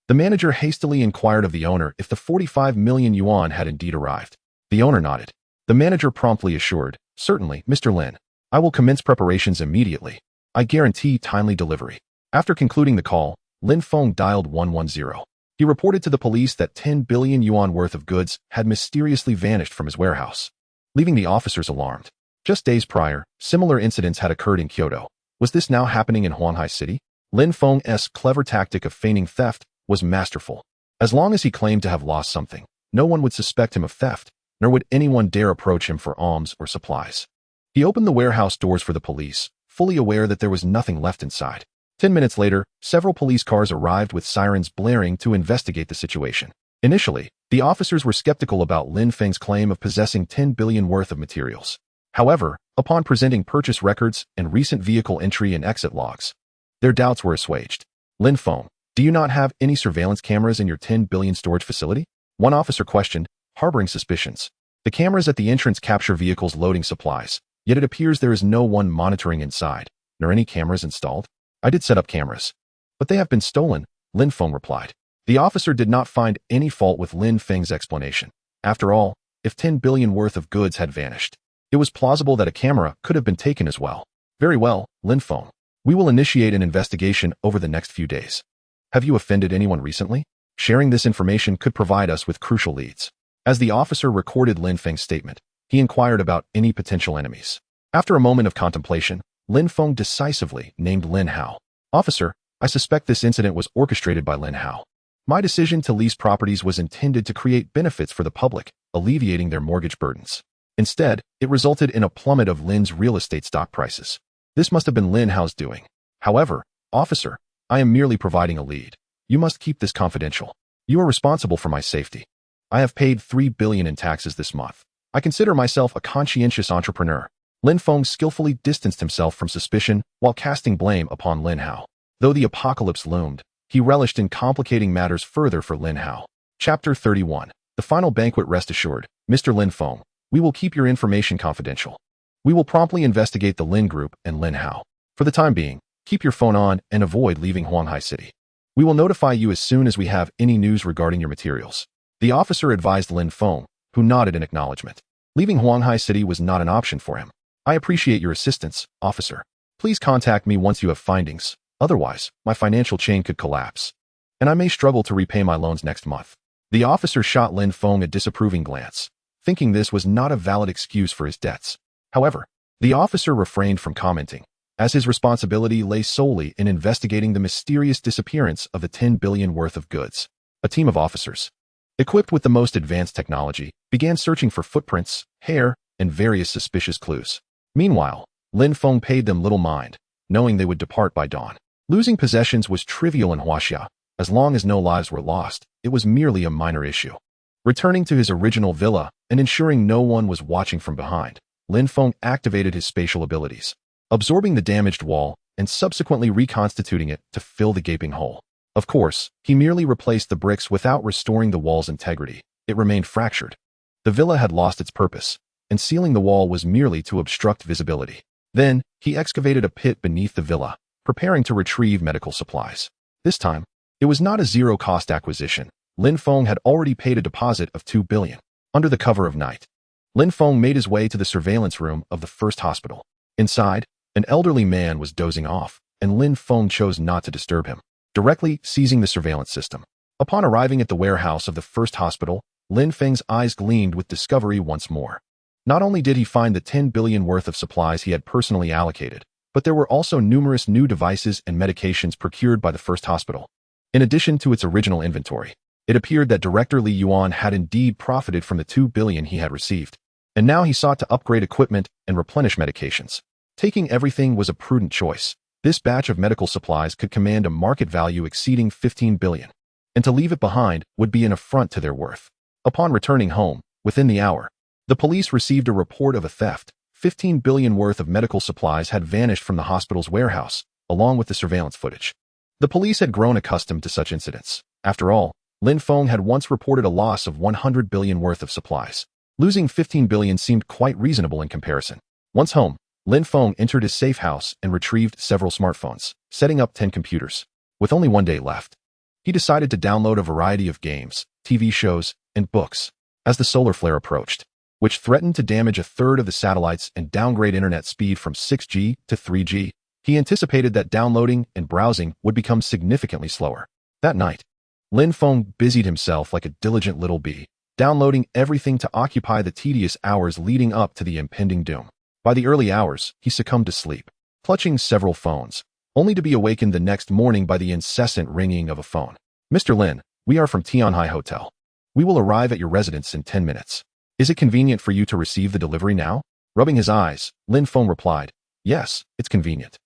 A: The manager hastily inquired of the owner if the 45 million yuan had indeed arrived. The owner nodded. The manager promptly assured, certainly, Mr. Lin. I will commence preparations immediately. I guarantee timely delivery. After concluding the call, Lin Feng dialed 110. He reported to the police that 10 billion yuan worth of goods had mysteriously vanished from his warehouse, leaving the officers alarmed. Just days prior, similar incidents had occurred in Kyoto. Was this now happening in Huanghai City? Lin Feng's clever tactic of feigning theft was masterful. As long as he claimed to have lost something, no one would suspect him of theft, nor would anyone dare approach him for alms or supplies. He opened the warehouse doors for the police, fully aware that there was nothing left inside. 10 minutes later, several police cars arrived with sirens blaring to investigate the situation. Initially, The officers were skeptical about Lin Feng's claim of possessing 10 billion worth of materials. However, upon presenting purchase records and recent vehicle entry and exit logs, their doubts were assuaged. Lin Feng, do you not have any surveillance cameras in your 10 billion storage facility? One officer questioned, harboring suspicions. The cameras at the entrance capture vehicles loading supplies, yet it appears there is no one monitoring inside, nor any cameras installed. I did set up cameras, but they have been stolen, Lin Feng replied. The officer did not find any fault with Lin Feng's explanation. After all, if 10 billion worth of goods had vanished, it was plausible that a camera could have been taken as well. Very well, Lin Feng. We will initiate an investigation over the next few days. Have you offended anyone recently? Sharing this information could provide us with crucial leads. As the officer recorded Lin Feng's statement, he inquired about any potential enemies. After a moment of contemplation, Lin Feng decisively named Lin Hao. Officer, I suspect this incident was orchestrated by Lin Hao. My decision to lease properties was intended to create benefits for the public, alleviating their mortgage burdens. Instead, it resulted in a plummet of Lin's real estate stock prices. This must have been Lin Hao's doing. However, officer, I am merely providing a lead. You must keep this confidential. You are responsible for my safety. I have paid 3 billion in taxes this month. I consider myself a conscientious entrepreneur. Lin Feng skillfully distanced himself from suspicion while casting blame upon Lin Hao. Though the apocalypse loomed, he relished in complicating matters further for Lin Hao. Chapter 31. The final banquet. Rest assured, Mr. Lin Feng, we will keep your information confidential. We will promptly investigate the Lin Group and Lin Hao. For the time being, keep your phone on and avoid leaving Huanghai City. We will notify you as soon as we have any news regarding your materials. The officer advised Lin Feng, who nodded in acknowledgement. Leaving Huanghai City was not an option for him. I appreciate your assistance, officer. Please contact me once you have findings. Otherwise, my financial chain could collapse, and I may struggle to repay my loans next month. The officer shot Lin Feng a disapproving glance, thinking this was not a valid excuse for his debts. However, the officer refrained from commenting, as his responsibility lay solely in investigating the mysterious disappearance of the 10 billion worth of goods. A team of officers, equipped with the most advanced technology, began searching for footprints, hair, and various suspicious clues. Meanwhile, Lin Feng paid them little mind, knowing they would depart by dawn. Losing possessions was trivial in Huaxia. As long as no lives were lost, it was merely a minor issue. Returning to his original villa and ensuring no one was watching from behind, Lin Feng activated his spatial abilities, absorbing the damaged wall and subsequently reconstituting it to fill the gaping hole. Of course, he merely replaced the bricks without restoring the wall's integrity. It remained fractured. The villa had lost its purpose, and sealing the wall was merely to obstruct visibility. Then, he excavated a pit beneath the villa, preparing to retrieve medical supplies. This time, it was not a zero-cost acquisition. Lin Feng had already paid a deposit of 2 billion. Under the cover of night, Lin Feng made his way to the surveillance room of the first hospital. Inside, an elderly man was dozing off, and Lin Feng chose not to disturb him, directly seizing the surveillance system. Upon arriving at the warehouse of the first hospital, Lin Feng's eyes gleamed with discovery once more. Not only did he find the 10 billion worth of supplies he had personally allocated, but there were also numerous new devices and medications procured by the first hospital. In addition to its original inventory, it appeared that Director Li Yuan had indeed profited from the 2 billion he had received, and now he sought to upgrade equipment and replenish medications. Taking everything was a prudent choice. This batch of medical supplies could command a market value exceeding 15 billion, and to leave it behind would be an affront to their worth. Upon returning home, within the hour, the police received a report of a theft. 15 billion worth of medical supplies had vanished from the hospital's warehouse, along with the surveillance footage. The police had grown accustomed to such incidents. After all, Lin Feng had once reported a loss of 100 billion worth of supplies. Losing 15 billion seemed quite reasonable in comparison. Once home, Lin Feng entered his safe house and retrieved several smartphones, setting up 10 computers. With only one day left, he decided to download a variety of games, TV shows, and books. As the solar flare approached, which threatened to damage a third of the satellites and downgrade internet speed from 6G to 3G, he anticipated that downloading and browsing would become significantly slower. That night, Lin Feng busied himself like a diligent little bee, downloading everything to occupy the tedious hours leading up to the impending doom. By the early hours, he succumbed to sleep, clutching several phones, only to be awakened the next morning by the incessant ringing of a phone. Mr. Lin, we are from Tianhai Hotel. We will arrive at your residence in 10 minutes. Is it convenient for you to receive the delivery now? Rubbing his eyes, Lin Feng replied, yes, it's convenient.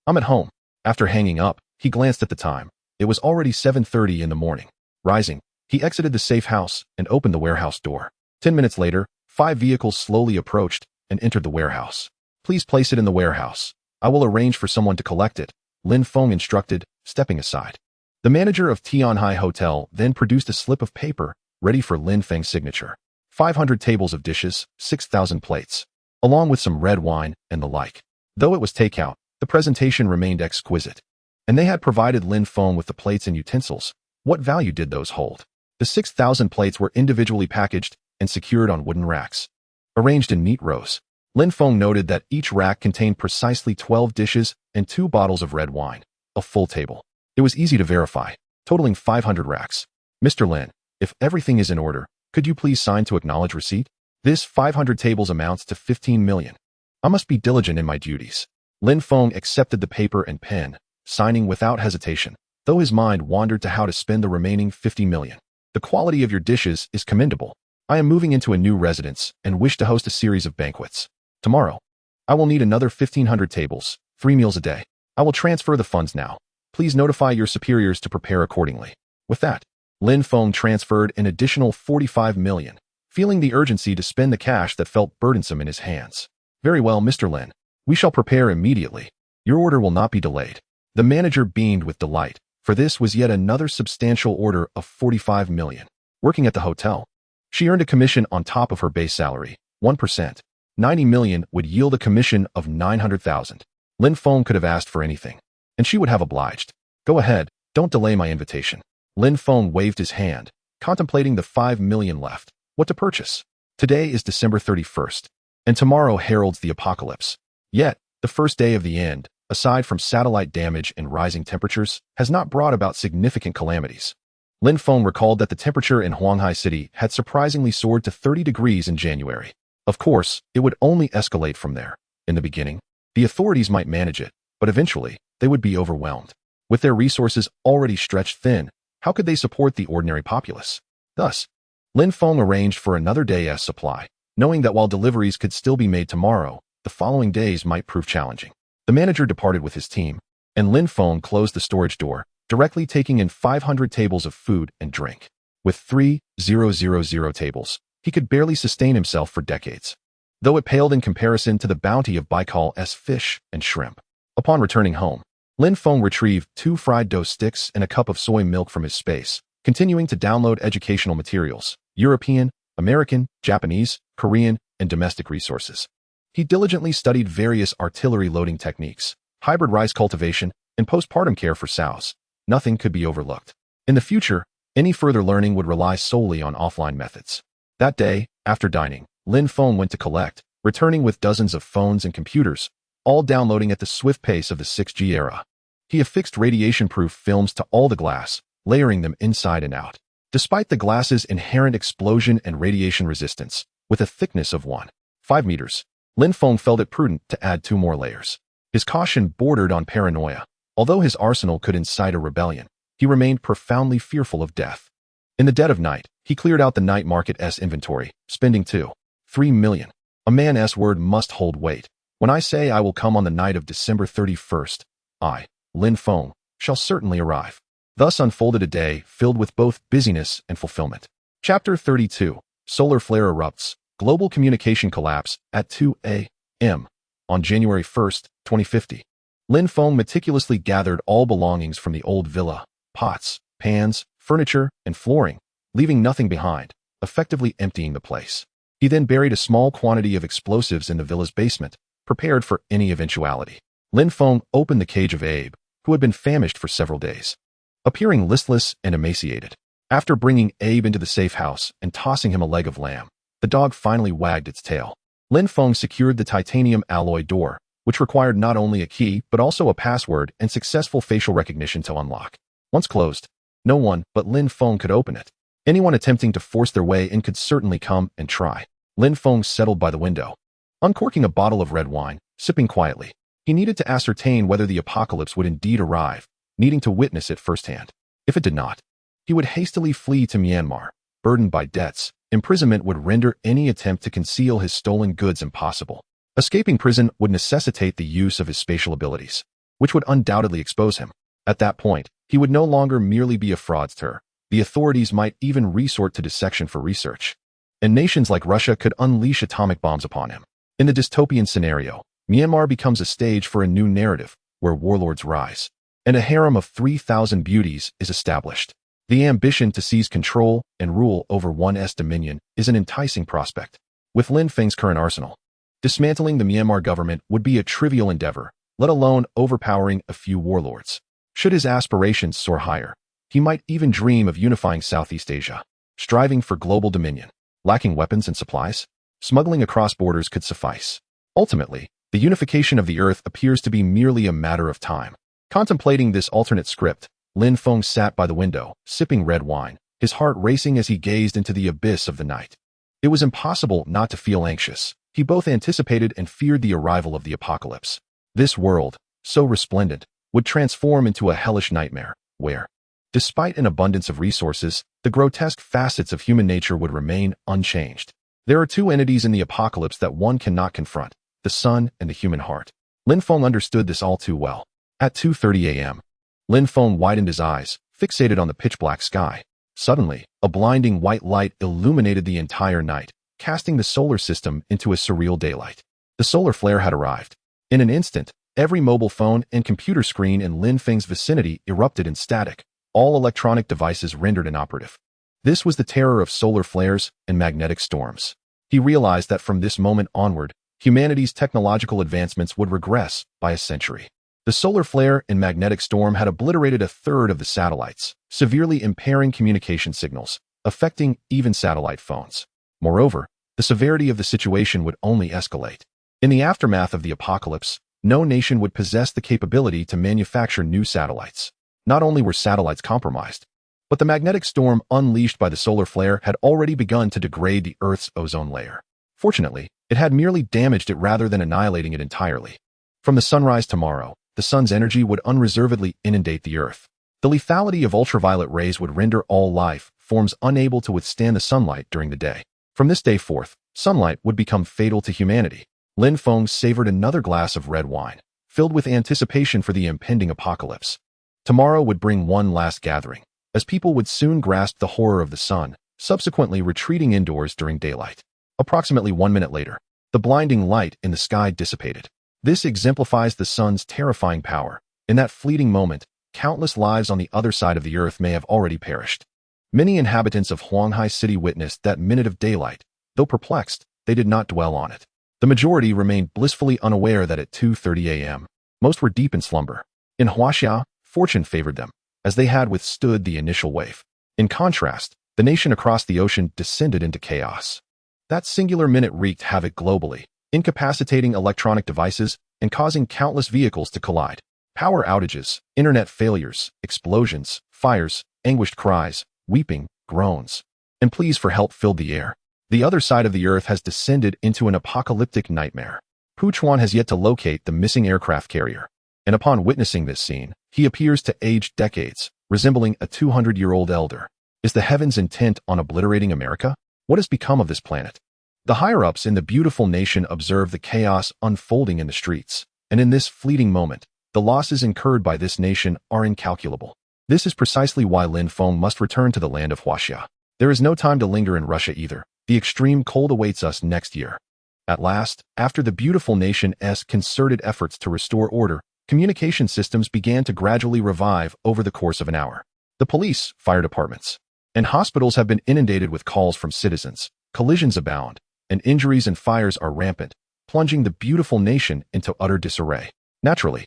A: I'm at home. After hanging up, he glanced at the time. It was already 7:30 in the morning. Rising, He exited the safe house and opened the warehouse door. 10 minutes later, 5 vehicles slowly approached and entered the warehouse. Please place it in the warehouse. I will arrange for someone to collect it, Lin Feng instructed, stepping aside. The manager of Tianhai Hotel then produced a slip of paper ready for Lin Feng's signature. 500 tables of dishes, 6,000 plates, along with some red wine and the like. Though it was takeout, the presentation remained exquisite. And they had provided Lin Feng with the plates and utensils. What value did those hold? The 6,000 plates were individually packaged and secured on wooden racks, arranged in neat rows. Lin Feng noted that each rack contained precisely 12 dishes and 2 bottles of red wine, a full table. It was easy to verify, totaling 500 racks. Mr. Lin, if everything is in order, could you please sign to acknowledge receipt? This 500 tables amounts to 15 million. I must be diligent in my duties. Lin Feng accepted the paper and pen, signing without hesitation, though his mind wandered to how to spend the remaining 50 million. The quality of your dishes is commendable. I am moving into a new residence and wish to host a series of banquets. Tomorrow, I will need another 1,500 tables, 3 meals a day. I will transfer the funds now. Please notify your superiors to prepare accordingly. With that, Lin Feng transferred an additional 45 million, feeling the urgency to spend the cash that felt burdensome in his hands. Very well, Mr. Lin. We shall prepare immediately. Your order will not be delayed. The manager beamed with delight, for this was yet another substantial order of 45 million. Working at the hotel, she earned a commission on top of her base salary, 1%. 90 million would yield a commission of 900,000. Lin Feng could have asked for anything, and she would have obliged. Go ahead, don't delay my invitation. Lin Feng waved his hand, contemplating the 5 million left. What to purchase? Today is December 31st, and tomorrow heralds the apocalypse. Yet, the first day of the end, aside from satellite damage and rising temperatures, has not brought about significant calamities. Lin Feng recalled that the temperature in Huanghai City had surprisingly soared to 30 degrees in January. Of course, it would only escalate from there. In the beginning, the authorities might manage it, but eventually, they would be overwhelmed. With their resources already stretched thin, how could they support the ordinary populace? Thus, Lin Feng arranged for another day's supply, knowing that while deliveries could still be made tomorrow, the following days might prove challenging. The manager departed with his team, and Lin Feng closed the storage door, directly taking in 500 tables of food and drink. With 3,000 tables, he could barely sustain himself for decades, though it paled in comparison to the bounty of Baikal's fish and shrimp. Upon returning home, Lin Feng retrieved 2 fried dough sticks and a cup of soy milk from his space, continuing to download educational materials, European, American, Japanese, Korean, and domestic resources. He diligently studied various artillery loading techniques, hybrid rice cultivation, and postpartum care for sows. Nothing could be overlooked. In the future, any further learning would rely solely on offline methods. That day, after dining, Lin Feng went to collect, returning with dozens of phones and computers, all downloading at the swift pace of the 6G era. He affixed radiation-proof films to all the glass, layering them inside and out. Despite the glass's inherent explosion and radiation resistance, with a thickness of 1.5 meters, Lin Feng felt it prudent to add 2 more layers. His caution bordered on paranoia. Although his arsenal could incite a rebellion, he remained profoundly fearful of death. In the dead of night, he cleared out the night market's inventory, spending 2.3 million. A man's word must hold weight. When I say I will come on the night of December 31st, I, Lin Feng, shall certainly arrive. Thus unfolded a day filled with both busyness and fulfillment. Chapter 32. Solar flare erupts. Global communication collapse at 2 a.m. on January 1st, 2050. Lin Feng meticulously gathered all belongings from the old villa, pots, pans, furniture, and flooring, leaving nothing behind, effectively emptying the place. He then buried a small quantity of explosives in the villa's basement, prepared for any eventuality. Lin Feng opened the cage of Abe, who had been famished for several days, appearing listless and emaciated. After bringing Abe into the safe house and tossing him a leg of lamb, the dog finally wagged its tail. Lin Feng secured the titanium alloy door, which required not only a key but also a password and successful facial recognition to unlock. Once closed, no one but Lin Feng could open it. Anyone attempting to force their way in could certainly come and try. Lin Feng settled by the window, uncorking a bottle of red wine, sipping quietly. He needed to ascertain whether the apocalypse would indeed arrive, needing to witness it firsthand. If it did not, he would hastily flee to Myanmar, burdened by debts. Imprisonment would render any attempt to conceal his stolen goods impossible. Escaping prison would necessitate the use of his spatial abilities, which would undoubtedly expose him. At that point, he would no longer merely be a fraudster, The authorities might even resort to dissection for research. And nations like Russia could unleash atomic bombs upon him. In the dystopian scenario, Myanmar becomes a stage for a new narrative where warlords rise, and a harem of 3,000 beauties is established. The ambition to seize control and rule over one's dominion is an enticing prospect. With Lin Feng's current arsenal, dismantling the Myanmar government would be a trivial endeavor, let alone overpowering a few warlords. Should his aspirations soar higher, he might even dream of unifying Southeast Asia, striving for global dominion. Lacking weapons and supplies, smuggling across borders could suffice. Ultimately, the unification of the earth appears to be merely a matter of time. Contemplating this alternate script, Lin Feng sat by the window, sipping red wine, his heart racing as he gazed into the abyss of the night. It was impossible not to feel anxious. He both anticipated and feared the arrival of the apocalypse. This world, so resplendent, would transform into a hellish nightmare, where, despite an abundance of resources, the grotesque facets of human nature would remain unchanged. There are two entities in the apocalypse that one cannot confront, the sun and the human heart. Lin Feng understood this all too well. At 2:30 a.m., Lin Feng widened his eyes, fixated on the pitch-black sky. Suddenly, a blinding white light illuminated the entire night, casting the solar system into a surreal daylight. The solar flare had arrived. In an instant, every mobile phone and computer screen in Lin Feng's vicinity erupted in static, all electronic devices rendered inoperative. This was the terror of solar flares and magnetic storms. He realized that from this moment onward, humanity's technological advancements would regress by a century. The solar flare and magnetic storm had obliterated a third of the satellites, severely impairing communication signals, affecting even satellite phones. Moreover, the severity of the situation would only escalate. In the aftermath of the apocalypse, no nation would possess the capability to manufacture new satellites. Not only were satellites compromised, but the magnetic storm unleashed by the solar flare had already begun to degrade the Earth's ozone layer. Fortunately, it had merely damaged it rather than annihilating it entirely. From the sunrise tomorrow, the sun's energy would unreservedly inundate the Earth. The lethality of ultraviolet rays would render all life forms unable to withstand the sunlight during the day. From this day forth, sunlight would become fatal to humanity. Lin Feng savored another glass of red wine, filled with anticipation for the impending apocalypse. Tomorrow would bring one last gathering, as people would soon grasp the horror of the sun, subsequently retreating indoors during daylight. Approximately 1 minute later, the blinding light in the sky dissipated. This exemplifies the sun's terrifying power. In that fleeting moment, countless lives on the other side of the earth may have already perished. Many inhabitants of Huanghai City witnessed that minute of daylight. Though perplexed, they did not dwell on it. The majority remained blissfully unaware that at 2:30 a.m., most were deep in slumber. In Huaxia, fortune favored them, as they had withstood the initial wave. In contrast, the nation across the ocean descended into chaos. That singular minute wreaked havoc globally, incapacitating electronic devices and causing countless vehicles to collide. Power outages, internet failures, explosions, fires, anguished cries, weeping, groans, and pleas for help filled the air. The other side of the earth has descended into an apocalyptic nightmare. Pu Chuan has yet to locate the missing aircraft carrier, and upon witnessing this scene, he appears to age decades, resembling a 200-year-old elder. Is the heavens intent on obliterating America? What has become of this planet? The higher-ups in the beautiful nation observe the chaos unfolding in the streets, and in this fleeting moment, the losses incurred by this nation are incalculable. This is precisely why Lin Feng must return to the land of Huaxia. There is no time to linger in Russia either. The extreme cold awaits us next year. At last, after the beautiful nation's concerted efforts to restore order, communication systems began to gradually revive over the course of an hour. The police, fire departments, and hospitals have been inundated with calls from citizens. Collisions abound, and injuries and fires are rampant, plunging the beautiful nation into utter disarray. Naturally,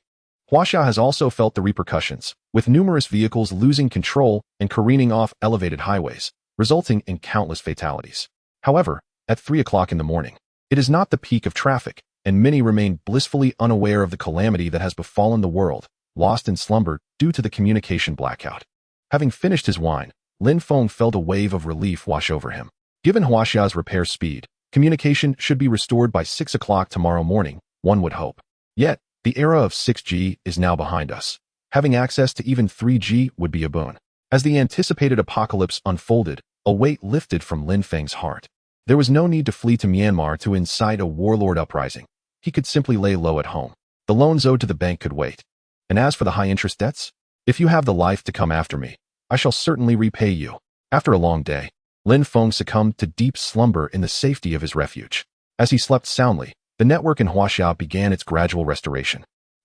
A: Huaxia has also felt the repercussions, with numerous vehicles losing control and careening off elevated highways, resulting in countless fatalities. However, at 3 o'clock in the morning, it is not the peak of traffic, and many remain blissfully unaware of the calamity that has befallen the world, lost in slumber due to the communication blackout. Having finished his wine, Lin Feng felt a wave of relief wash over him. Given Huaxia's repair speed, communication should be restored by 6 o'clock tomorrow morning, one would hope. Yet, the era of 6G is now behind us. Having access to even 3G would be a boon. As the anticipated apocalypse unfolded, a weight lifted from Lin Feng's heart. There was no need to flee to Myanmar to incite a warlord uprising. He could simply lay low at home. The loans owed to the bank could wait. And as for the high-interest debts, if you have the life to come after me, I shall certainly repay you. After a long day, Lin Feng succumbed to deep slumber in the safety of his refuge. As he slept soundly, the network in Huaxia began its gradual restoration.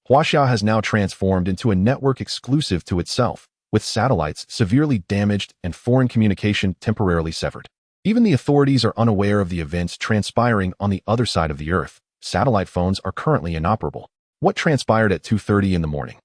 A: Huaxia has now transformed into a network exclusive to itself, with satellites severely damaged and foreign communication temporarily severed. Even the authorities are unaware of the events transpiring on the other side of the Earth. Satellite phones are currently inoperable. What transpired at 2:30 in the morning?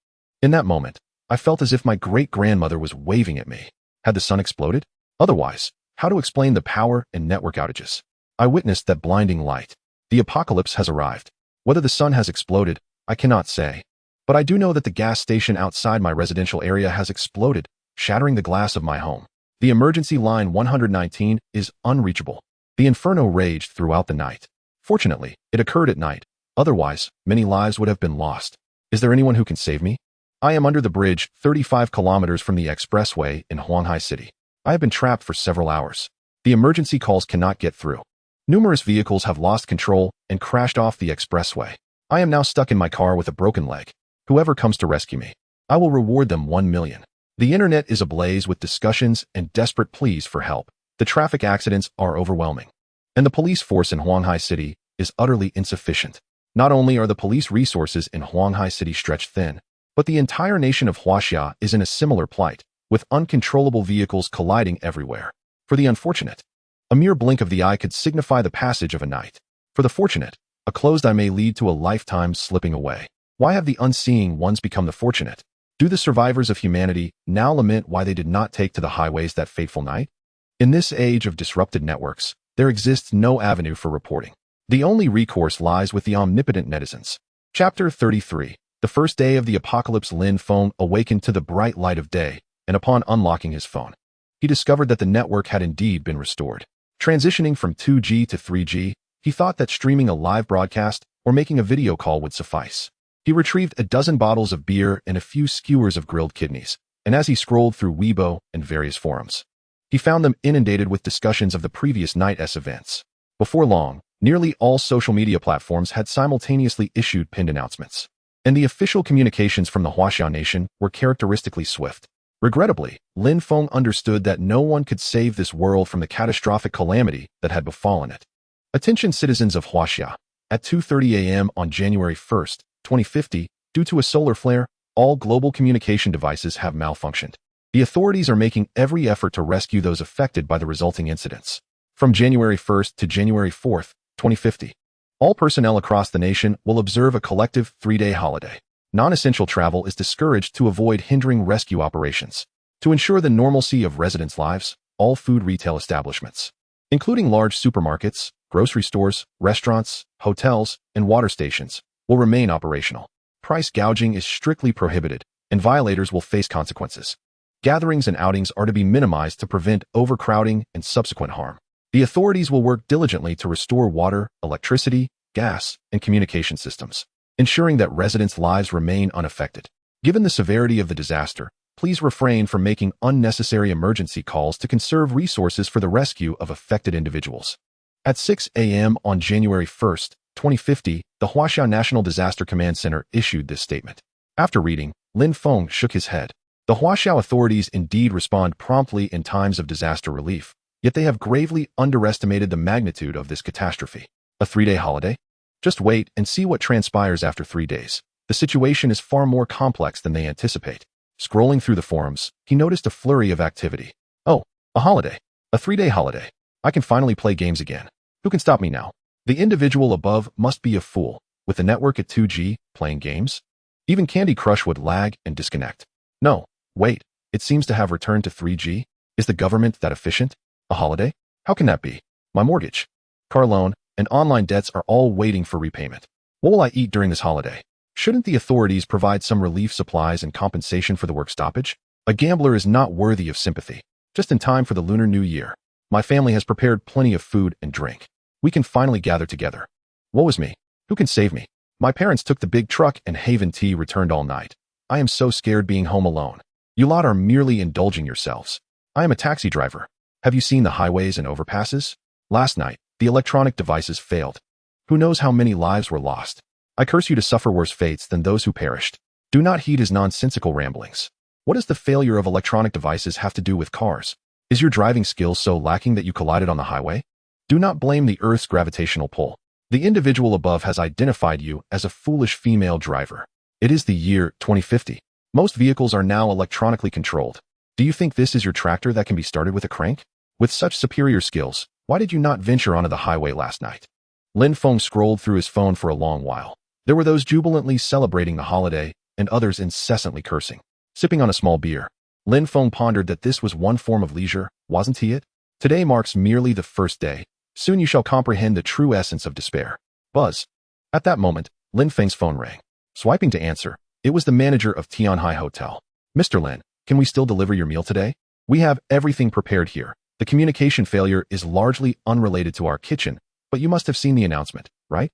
A: In that moment, I felt as if my great-grandmother was waving at me. Had the sun exploded? Otherwise, how to explain the power and network outages? I witnessed that blinding light. The apocalypse has arrived. Whether the sun has exploded, I cannot say. But I do know that the gas station outside my residential area has exploded, shattering the glass of my home. The emergency line 119 is unreachable. The inferno raged throughout the night. Fortunately, it occurred at night. Otherwise, many lives would have been lost. Is there anyone who can save me? I am under the bridge, 35 kilometers from the expressway in Huanghai City. I have been trapped for several hours. The emergency calls cannot get through. Numerous vehicles have lost control and crashed off the expressway. I am now stuck in my car with a broken leg. Whoever comes to rescue me, I will reward them 1 million. The internet is ablaze with discussions and desperate pleas for help. The traffic accidents are overwhelming. And the police force in Huanghai City is utterly insufficient. Not only are the police resources in Huanghai City stretched thin, but the entire nation of Huaxia is in a similar plight, with uncontrollable vehicles colliding everywhere. For the unfortunate, a mere blink of the eye could signify the passage of a night. For the fortunate, a closed eye may lead to a lifetime slipping away. Why have the unseeing ones become the fortunate? Do the survivors of humanity now lament why they did not take to the highways that fateful night? In this age of disrupted networks, there exists no avenue for reporting. The only recourse lies with the omnipotent netizens. Chapter 33. The first day of the apocalypse, Lin Feng awakened to the bright light of day, and upon unlocking his phone, he discovered that the network had indeed been restored. Transitioning from 2G to 3G, he thought that streaming a live broadcast or making a video call would suffice. He retrieved a dozen bottles of beer and a few skewers of grilled kidneys, and as he scrolled through Weibo and various forums, he found them inundated with discussions of the previous night's events. Before long, nearly all social media platforms had simultaneously issued pinned announcements, and the official communications from the Huaxia nation were characteristically swift. Regrettably, Lin Feng understood that no one could save this world from the catastrophic calamity that had befallen it. Attention citizens of Huaxia. At 2:30 a.m. on January 1st, 2050, due to a solar flare, all global communication devices have malfunctioned. The authorities are making every effort to rescue those affected by the resulting incidents. From January 1st to January 4th, 2050, all personnel across the nation will observe a collective 3-day holiday. Non-essential travel is discouraged to avoid hindering rescue operations. To ensure the normalcy of residents' lives, all food retail establishments, including large supermarkets, grocery stores, restaurants, hotels, and water stations, will remain operational. Price gouging is strictly prohibited, and violators will face consequences. Gatherings and outings are to be minimized to prevent overcrowding and subsequent harm. The authorities will work diligently to restore water, electricity, gas, and communication systems, ensuring that residents' lives remain unaffected. Given the severity of the disaster, please refrain from making unnecessary emergency calls to conserve resources for the rescue of affected individuals. At 6 a.m. on January 1st, 2050, the Huaxia National Disaster Command Center issued this statement. After reading, Lin Feng shook his head. The Huaxia authorities indeed respond promptly in times of disaster relief, yet they have gravely underestimated the magnitude of this catastrophe. A 3-day holiday? Just wait and see what transpires after 3 days. The situation is far more complex than they anticipate. Scrolling through the forums, he noticed a flurry of activity. Oh, a holiday. A 3-day holiday. I can finally play games again. Who can stop me now? The individual above must be a fool. With the network at 2G, playing games? Even Candy Crush would lag and disconnect. No, wait, it seems to have returned to 3G. Is the government that efficient? A holiday? How can that be? My mortgage, car loan, and online debts are all waiting for repayment. What will I eat during this holiday? Shouldn't the authorities provide some relief supplies and compensation for the work stoppage? A gambler is not worthy of sympathy. Just in time for the Lunar New Year, my family has prepared plenty of food and drink. We can finally gather together. Woe is me. Who can save me? My parents took the big truck and Haven Tea returned all night. I am so scared being home alone. You lot are merely indulging yourselves. I am a taxi driver. Have you seen the highways and overpasses? Last night, the electronic devices failed. Who knows how many lives were lost? I curse you to suffer worse fates than those who perished. Do not heed his nonsensical ramblings. What does the failure of electronic devices have to do with cars? Is your driving skills so lacking that you collided on the highway? Do not blame the Earth's gravitational pull. The individual above has identified you as a foolish female driver. It is the year 2050. Most vehicles are now electronically controlled. Do you think this is your tractor that can be started with a crank? With such superior skills, why did you not venture onto the highway last night? Lin Feng scrolled through his phone for a long while. There were those jubilantly celebrating the holiday and others incessantly cursing. Sipping on a small beer, Lin Feng pondered that this was one form of leisure, wasn't he it? Today marks merely the first day. Soon you shall comprehend the true essence of despair. Buzz. At that moment, Lin Feng's phone rang. Swiping to answer, it was the manager of Tianhai Hotel. Mr. Lin, can we still deliver your meal today? We have everything prepared here. The communication failure is largely unrelated to our kitchen, but you must have seen the announcement, right?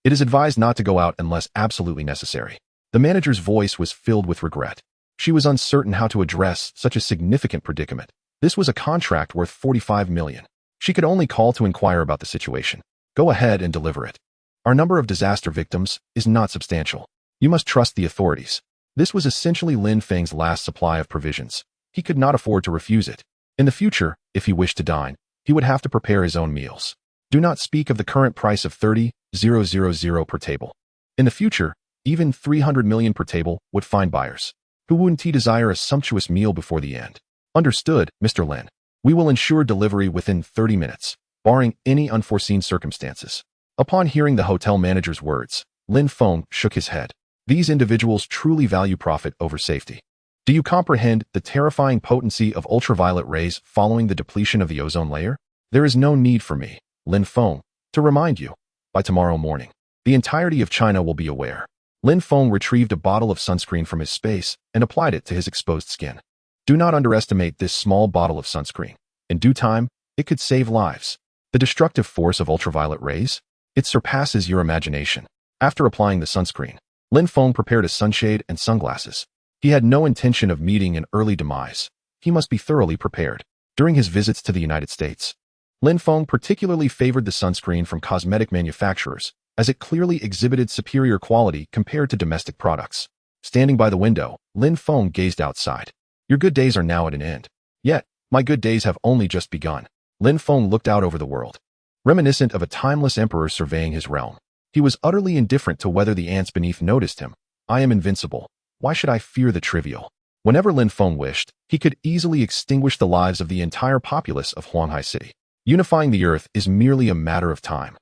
A: It is advised not to go out unless absolutely necessary. The manager's voice was filled with regret. She was uncertain how to address such a significant predicament. This was a contract worth 45 million. She could only call to inquire about the situation. Go ahead and deliver it. Our number of disaster victims is not substantial. You must trust the authorities. This was essentially Lin Feng's last supply of provisions. He could not afford to refuse it. In the future, if he wished to dine, he would have to prepare his own meals. Do not speak of the current price of 30,000 per table. In the future, even 300 million per table would find buyers. Who wouldn't desire a sumptuous meal before the end? Understood, Mr. Lin. We will ensure delivery within 30 minutes, barring any unforeseen circumstances. Upon hearing the hotel manager's words, Lin Feng shook his head. These individuals truly value profit over safety. Do you comprehend the terrifying potency of ultraviolet rays following the depletion of the ozone layer? There is no need for me, Lin Feng, to remind you. By tomorrow morning, the entirety of China will be aware. Lin Feng retrieved a bottle of sunscreen from his space and applied it to his exposed skin. Do not underestimate this small bottle of sunscreen. In due time, it could save lives. The destructive force of ultraviolet rays? It surpasses your imagination. After applying the sunscreen, Lin Feng prepared a sunshade and sunglasses. He had no intention of meeting an early demise. He must be thoroughly prepared. During his visits to the United States, Lin Feng particularly favored the sunscreen from cosmetic manufacturers, as it clearly exhibited superior quality compared to domestic products. Standing by the window, Lin Feng gazed outside. Your good days are now at an end. Yet, my good days have only just begun. Lin Feng looked out over the world, reminiscent of a timeless emperor surveying his realm. He was utterly indifferent to whether the ants beneath noticed him. I am invincible. Why should I fear the trivial? Whenever Lin Feng wished, he could easily extinguish the lives of the entire populace of Huanghai City. Unifying the earth is merely a matter of time.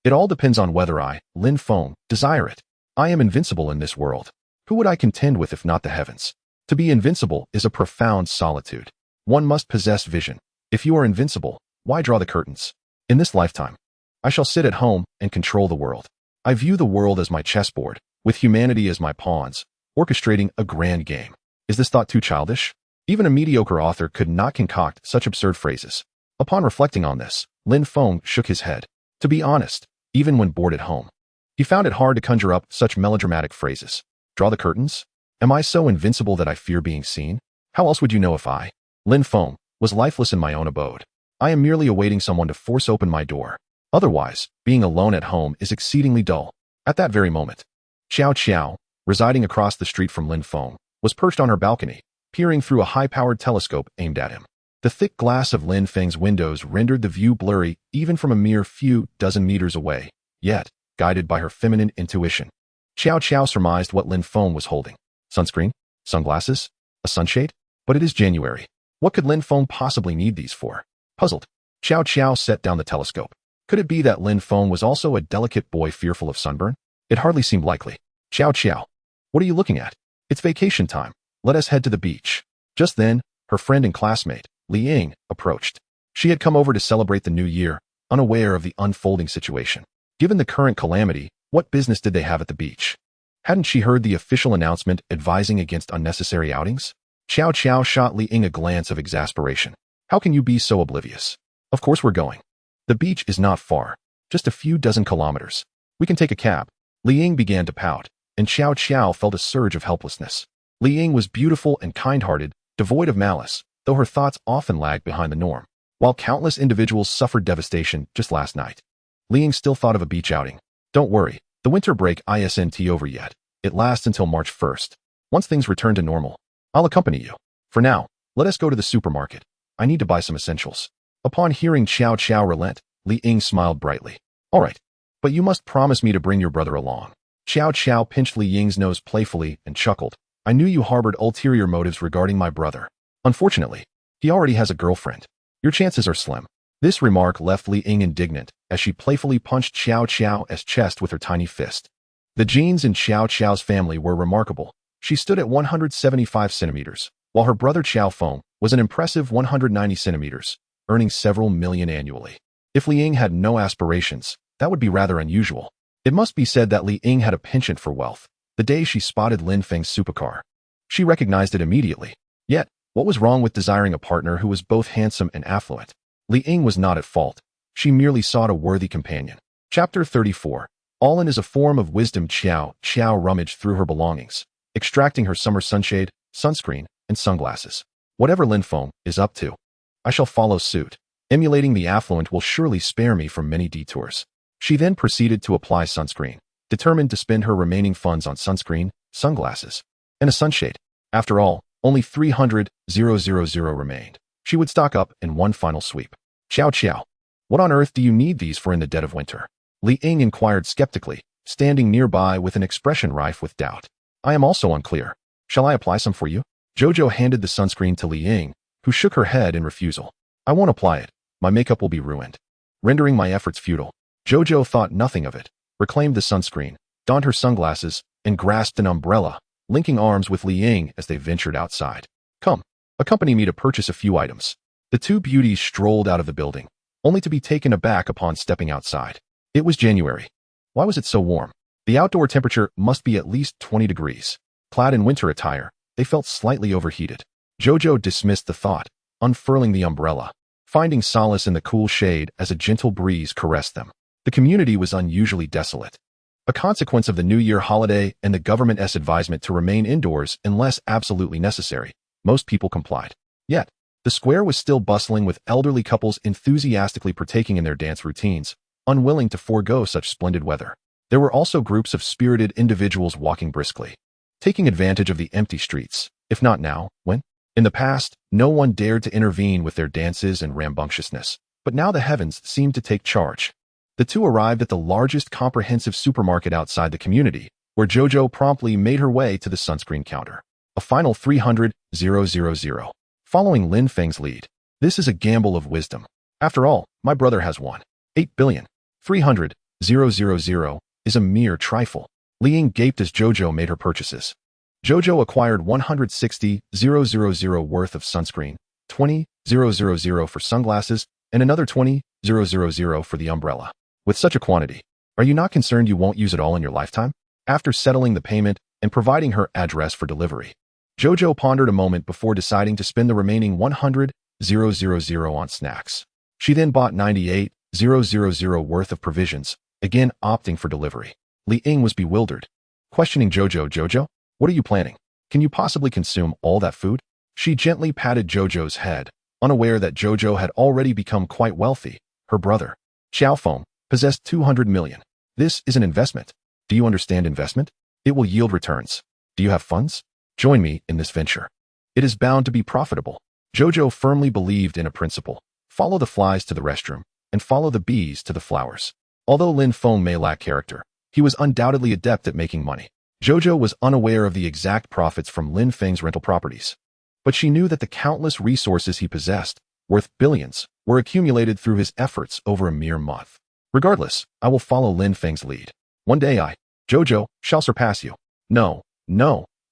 A: It all depends on whether I, Lin Feng, desire it. I am invincible in this world. Who would I contend with if not the heavens? To be invincible is a profound solitude. One must possess vision. If you are invincible, why draw the curtains? In this lifetime, I shall sit at home and control the world. I view the world as my chessboard, with humanity as my pawns, orchestrating a grand game. Is this thought too childish? Even a mediocre author could not concoct such absurd phrases. Upon reflecting on this, Lin Feng shook his head. To be honest, even when bored at home, he found it hard to conjure up such melodramatic phrases. Draw the curtains? Am I so invincible that I fear being seen? How else would you know if I, Lin Feng, was lifeless in my own abode? I am merely awaiting someone to force open my door. Otherwise, being alone at home is exceedingly dull. At that very moment, Xiao Xiao, residing across the street from Lin Feng, was perched on her balcony, peering through a high-powered telescope aimed at him. The thick glass of Lin Feng's windows rendered the view blurry even from a mere few dozen meters away. Yet, guided by her feminine intuition, Xiao Xiao surmised what Lin Feng was holding. Sunscreen? Sunglasses? A sunshade? But it is January. What could Lin Feng possibly need these for? Puzzled, Xiao Xiao set down the telescope. Could it be that Lin Feng was also a delicate boy fearful of sunburn? It hardly seemed likely. Xiao Xiao, what are you looking at? It's vacation time. Let us head to the beach. Just then, her friend and classmate, Li Ying, approached. She had come over to celebrate the new year, unaware of the unfolding situation. Given the current calamity, what business did they have at the beach? Hadn't she heard the official announcement advising against unnecessary outings? Xiao Xiao shot Li Ying a glance of exasperation. How can you be so oblivious? Of course we're going. The beach is not far, just a few dozen kilometers. We can take a cab. Li Ying began to pout, and Xiao Xiao felt a surge of helplessness. Li Ying was beautiful and kind-hearted, devoid of malice, though her thoughts often lagged behind the norm. While countless individuals suffered devastation just last night, Li Ying still thought of a beach outing. Don't worry, the winter break isn't over yet. It lasts until March 1st. Once things return to normal, I'll accompany you. For now, let us go to the supermarket. I need to buy some essentials. Upon hearing Xiao Xiao relent, Li Ying smiled brightly. All right, but you must promise me to bring your brother along. Xiao Xiao pinched Li Ying's nose playfully and chuckled. I knew you harbored ulterior motives regarding my brother. Unfortunately, he already has a girlfriend. Your chances are slim. This remark left Li Ying indignant as she playfully punched Xiao Xiao's chest with her tiny fist. The genes in Xiao Xiao's family were remarkable. She stood at 175 centimeters, while her brother Xiao Feng was an impressive 190 centimeters, earning several million annually. If Li Ying had no aspirations, that would be rather unusual. It must be said that Li Ying had a penchant for wealth. The day she spotted Lin Feng's supercar, she recognized it immediately. Yet, what was wrong with desiring a partner who was both handsome and affluent? Li Ying was not at fault. She merely sought a worthy companion. Chapter 34. All in is a form of wisdom. Xiao Xiao rummaged through her belongings, extracting her summer sunshade, sunscreen, and sunglasses. Whatever Lin Feng is up to, I shall follow suit. Emulating the affluent will surely spare me from many detours. She then proceeded to apply sunscreen, determined to spend her remaining funds on sunscreen, sunglasses, and a sunshade. After all, only 300,000 remained. She would stock up in one final sweep. Xiao Xiao, what on earth do you need these for in the dead of winter? Li Ying inquired skeptically, standing nearby with an expression rife with doubt. I am also unclear. Shall I apply some for you? Jojo handed the sunscreen to Li Ying, who shook her head in refusal. I won't apply it. My makeup will be ruined, rendering my efforts futile. Jojo thought nothing of it, reclaimed the sunscreen, donned her sunglasses, and grasped an umbrella, linking arms with Li Ying as they ventured outside. Come, accompany me to purchase a few items. The two beauties strolled out of the building, only to be taken aback upon stepping outside. It was January. Why was it so warm? The outdoor temperature must be at least 20 degrees. Clad in winter attire, they felt slightly overheated. Jojo dismissed the thought, unfurling the umbrella, finding solace in the cool shade as a gentle breeze caressed them. The community was unusually desolate. A consequence of the New Year holiday and the government's advisement to remain indoors unless absolutely necessary, most people complied. Yet, the square was still bustling with elderly couples enthusiastically partaking in their dance routines, unwilling to forego such splendid weather. There were also groups of spirited individuals walking briskly, taking advantage of the empty streets, if not now, when? In the past, no one dared to intervene with their dances and rambunctiousness, but now the heavens seemed to take charge. The two arrived at the largest comprehensive supermarket outside the community, where Jojo promptly made her way to the sunscreen counter. A final 300,000. Following Lin Feng's lead. This is a gamble of wisdom. After all, my brother has won. 8,300,000 is a mere trifle. Li Ying gaped as Jojo made her purchases. Jojo acquired 160,000 worth of sunscreen, 20,000 for sunglasses, and another 20,000 for the umbrella. With such a quantity, are you not concerned you won't use it all in your lifetime? After settling the payment and providing her address for delivery, Jojo pondered a moment before deciding to spend the remaining 100,000 on snacks. She then bought 98,000 worth of provisions, again opting for delivery. Li Ying was bewildered, questioning Jojo. Jojo, what are you planning? Can you possibly consume all that food? She gently patted Jojo's head, unaware that Jojo had already become quite wealthy. Her brother, Xiao Feng, possessed 200 million. This is an investment. Do you understand investment? It will yield returns. Do you have funds? Join me in this venture. It is bound to be profitable. Jojo firmly believed in a principle. Follow the flies to the restroom, and follow the bees to the flowers. Although Lin Feng may lack character, he was undoubtedly adept at making money. Jojo was unaware of the exact profits from Lin Feng's rental properties, but she knew that the countless resources he possessed, worth billions, were accumulated through his efforts over a mere month. Regardless, I will follow Lin Feng's lead. One day I, Jojo, shall surpass you. No.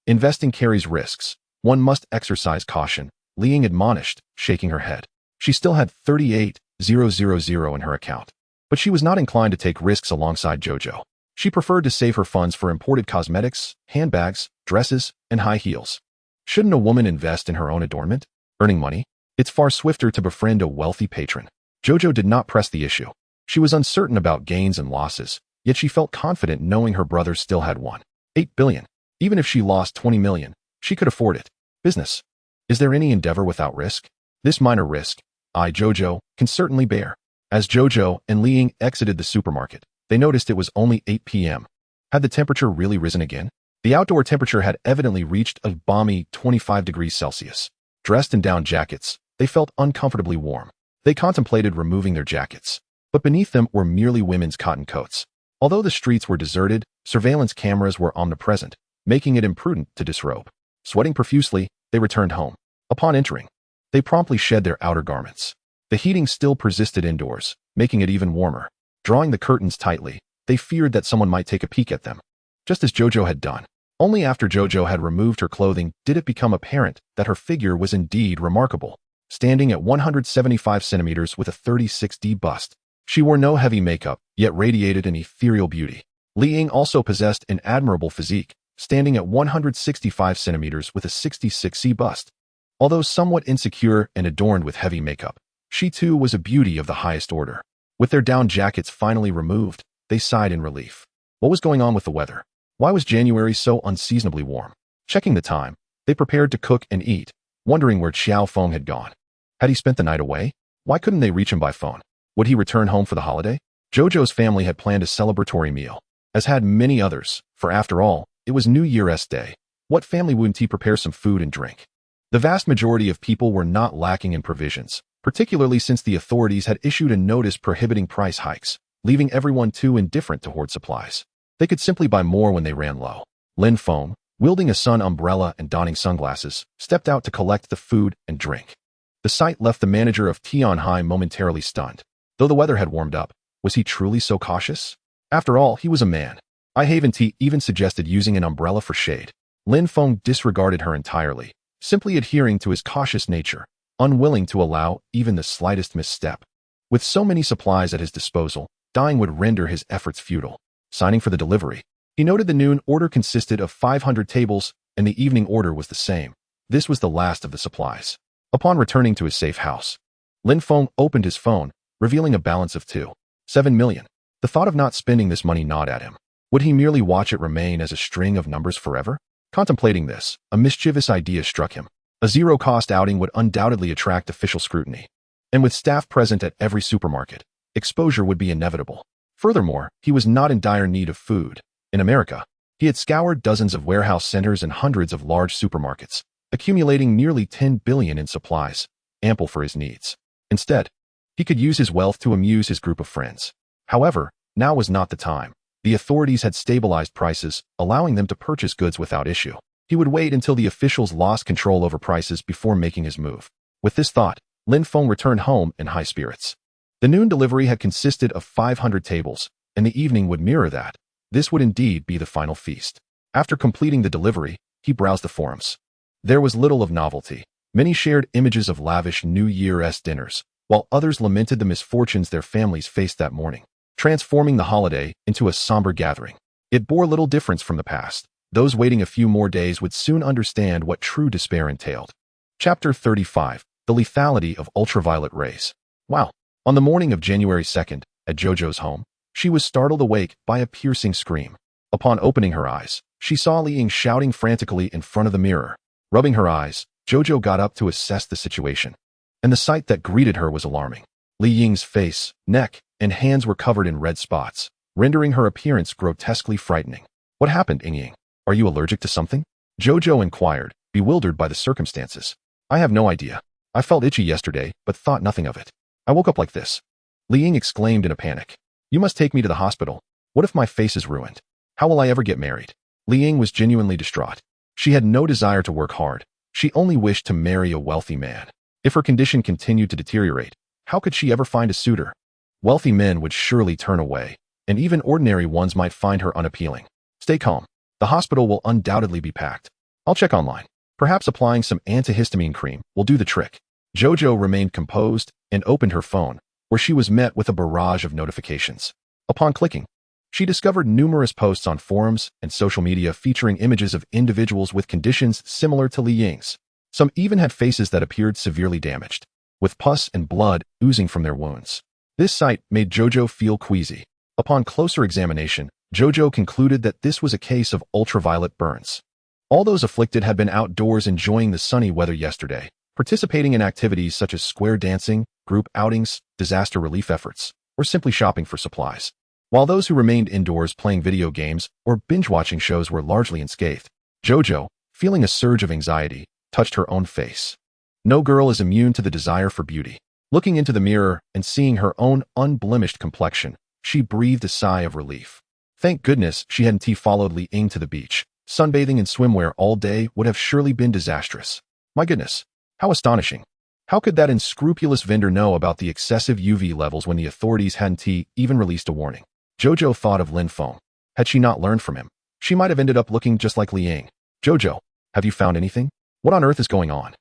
A: Investing carries risks. One must exercise caution, Li Ying admonished, shaking her head. She still had 38,000 in her account, but she was not inclined to take risks alongside Jojo. She preferred to save her funds for imported cosmetics, handbags, dresses, and high heels. Shouldn't a woman invest in her own adornment? Earning money? It's far swifter to befriend a wealthy patron. Jojo did not press the issue. She was uncertain about gains and losses, yet she felt confident knowing her brother still had won. 8 billion. Even if she lost 20 million, she could afford it. Business. Is there any endeavor without risk? This minor risk, I, Jojo, can certainly bear. As Jojo and Li Ying exited the supermarket, they noticed it was only 8 p.m. Had the temperature really risen again? The outdoor temperature had evidently reached a balmy 25 degrees Celsius. Dressed in down jackets, they felt uncomfortably warm. They contemplated removing their jackets, but beneath them were merely women's cotton coats. Although the streets were deserted, surveillance cameras were omnipresent, making it imprudent to disrobe. Sweating profusely, they returned home. Upon entering, they promptly shed their outer garments. The heating still persisted indoors, making it even warmer. Drawing the curtains tightly, they feared that someone might take a peek at them, just as Jojo had done. Only after Jojo had removed her clothing did it become apparent that her figure was indeed remarkable. Standing at 175 centimeters with a 36D bust, she wore no heavy makeup, yet radiated an ethereal beauty. Li Ying also possessed an admirable physique, standing at 165 centimeters with a 66C bust. Although somewhat insecure and adorned with heavy makeup, she too was a beauty of the highest order. With their down jackets finally removed, they sighed in relief. What was going on with the weather? Why was January so unseasonably warm? Checking the time, they prepared to cook and eat, wondering where Xiao Feng had gone. Had he spent the night away? Why couldn't they reach him by phone? Would he return home for the holiday? Jojo's family had planned a celebratory meal, as had many others, for after all, it was New Year's Day. What family wouldn't he prepare some food and drink? The vast majority of people were not lacking in provisions, particularly since the authorities had issued a notice prohibiting price hikes, leaving everyone too indifferent to hoard supplies. They could simply buy more when they ran low. Lin Feng, wielding a sun umbrella and donning sunglasses, stepped out to collect the food and drink. The sight left the manager of Tianhai momentarily stunned. Though the weather had warmed up, was he truly so cautious? After all, he was a man. Haven Tea even suggested using an umbrella for shade. Lin Feng disregarded her entirely, simply adhering to his cautious nature, unwilling to allow even the slightest misstep. With so many supplies at his disposal, dying would render his efforts futile. Signing for the delivery, he noted the noon order consisted of 500 tables, and the evening order was the same. This was the last of the supplies. Upon returning to his safe house, Lin Feng opened his phone, revealing a balance of 2.7 million. The thought of not spending this money gnawed at him. Would he merely watch it remain as a string of numbers forever? Contemplating this, a mischievous idea struck him. A zero-cost outing would undoubtedly attract official scrutiny. And with staff present at every supermarket, exposure would be inevitable. Furthermore, he was not in dire need of food. In America, he had scoured dozens of warehouse centers and hundreds of large supermarkets, accumulating nearly 10 billion in supplies, ample for his needs. Instead, he could use his wealth to amuse his group of friends. However, now was not the time. The authorities had stabilized prices, allowing them to purchase goods without issue. He would wait until the officials lost control over prices before making his move. With this thought, Lin Feng returned home in high spirits. The noon delivery had consisted of 500 tables, and the evening would mirror that. This would indeed be the final feast. After completing the delivery, he browsed the forums. There was little of novelty. Many shared images of lavish New Year's dinners, while others lamented the misfortunes their families faced that morning, transforming the holiday into a somber gathering. It bore little difference from the past. Those waiting a few more days would soon understand what true despair entailed. Chapter 35. The Lethality of Ultraviolet Rays. Wow. On the morning of January 2nd, at Jojo's home, she was startled awake by a piercing scream. Upon opening her eyes, she saw Li Ying shouting frantically in front of the mirror. Rubbing her eyes, Jojo got up to assess the situation. And the sight that greeted her was alarming. Li Ying's face, neck, and hands were covered in red spots, rendering her appearance grotesquely frightening. What happened, Ying? Are you allergic to something? Jojo inquired, bewildered by the circumstances. I have no idea. I felt itchy yesterday, but thought nothing of it. I woke up like this. Li Ying exclaimed in a panic. You must take me to the hospital. What if my face is ruined? How will I ever get married? Li Ying was genuinely distraught. She had no desire to work hard. She only wished to marry a wealthy man. If her condition continued to deteriorate, how could she ever find a suitor? Wealthy men would surely turn away, and even ordinary ones might find her unappealing. Stay calm. The hospital will undoubtedly be packed. I'll check online. Perhaps applying some antihistamine cream will do the trick. Jojo remained composed and opened her phone, where she was met with a barrage of notifications. Upon clicking, she discovered numerous posts on forums and social media featuring images of individuals with conditions similar to Li Ying's. Some even had faces that appeared severely damaged, with pus and blood oozing from their wounds. This sight made Jojo feel queasy. Upon closer examination, Jojo concluded that this was a case of ultraviolet burns. All those afflicted had been outdoors enjoying the sunny weather yesterday, participating in activities such as square dancing, group outings, disaster relief efforts, or simply shopping for supplies. while those who remained indoors playing video games or binge-watching shows were largely unscathed. Jojo, feeling a surge of anxiety, touched her own face. No girl is immune to the desire for beauty. Looking into the mirror and seeing her own unblemished complexion, she breathed a sigh of relief. Thank goodness she hadn't followed Li Ying to the beach. Sunbathing in swimwear all day would have surely been disastrous. My goodness, how astonishing. How could that unscrupulous vendor know about the excessive UV levels when the authorities hadn't even released a warning? Jojo thought of Lin Feng. Had she not learned from him, she might have ended up looking just like Li Ying. Jojo, have you found anything? What on earth is going on?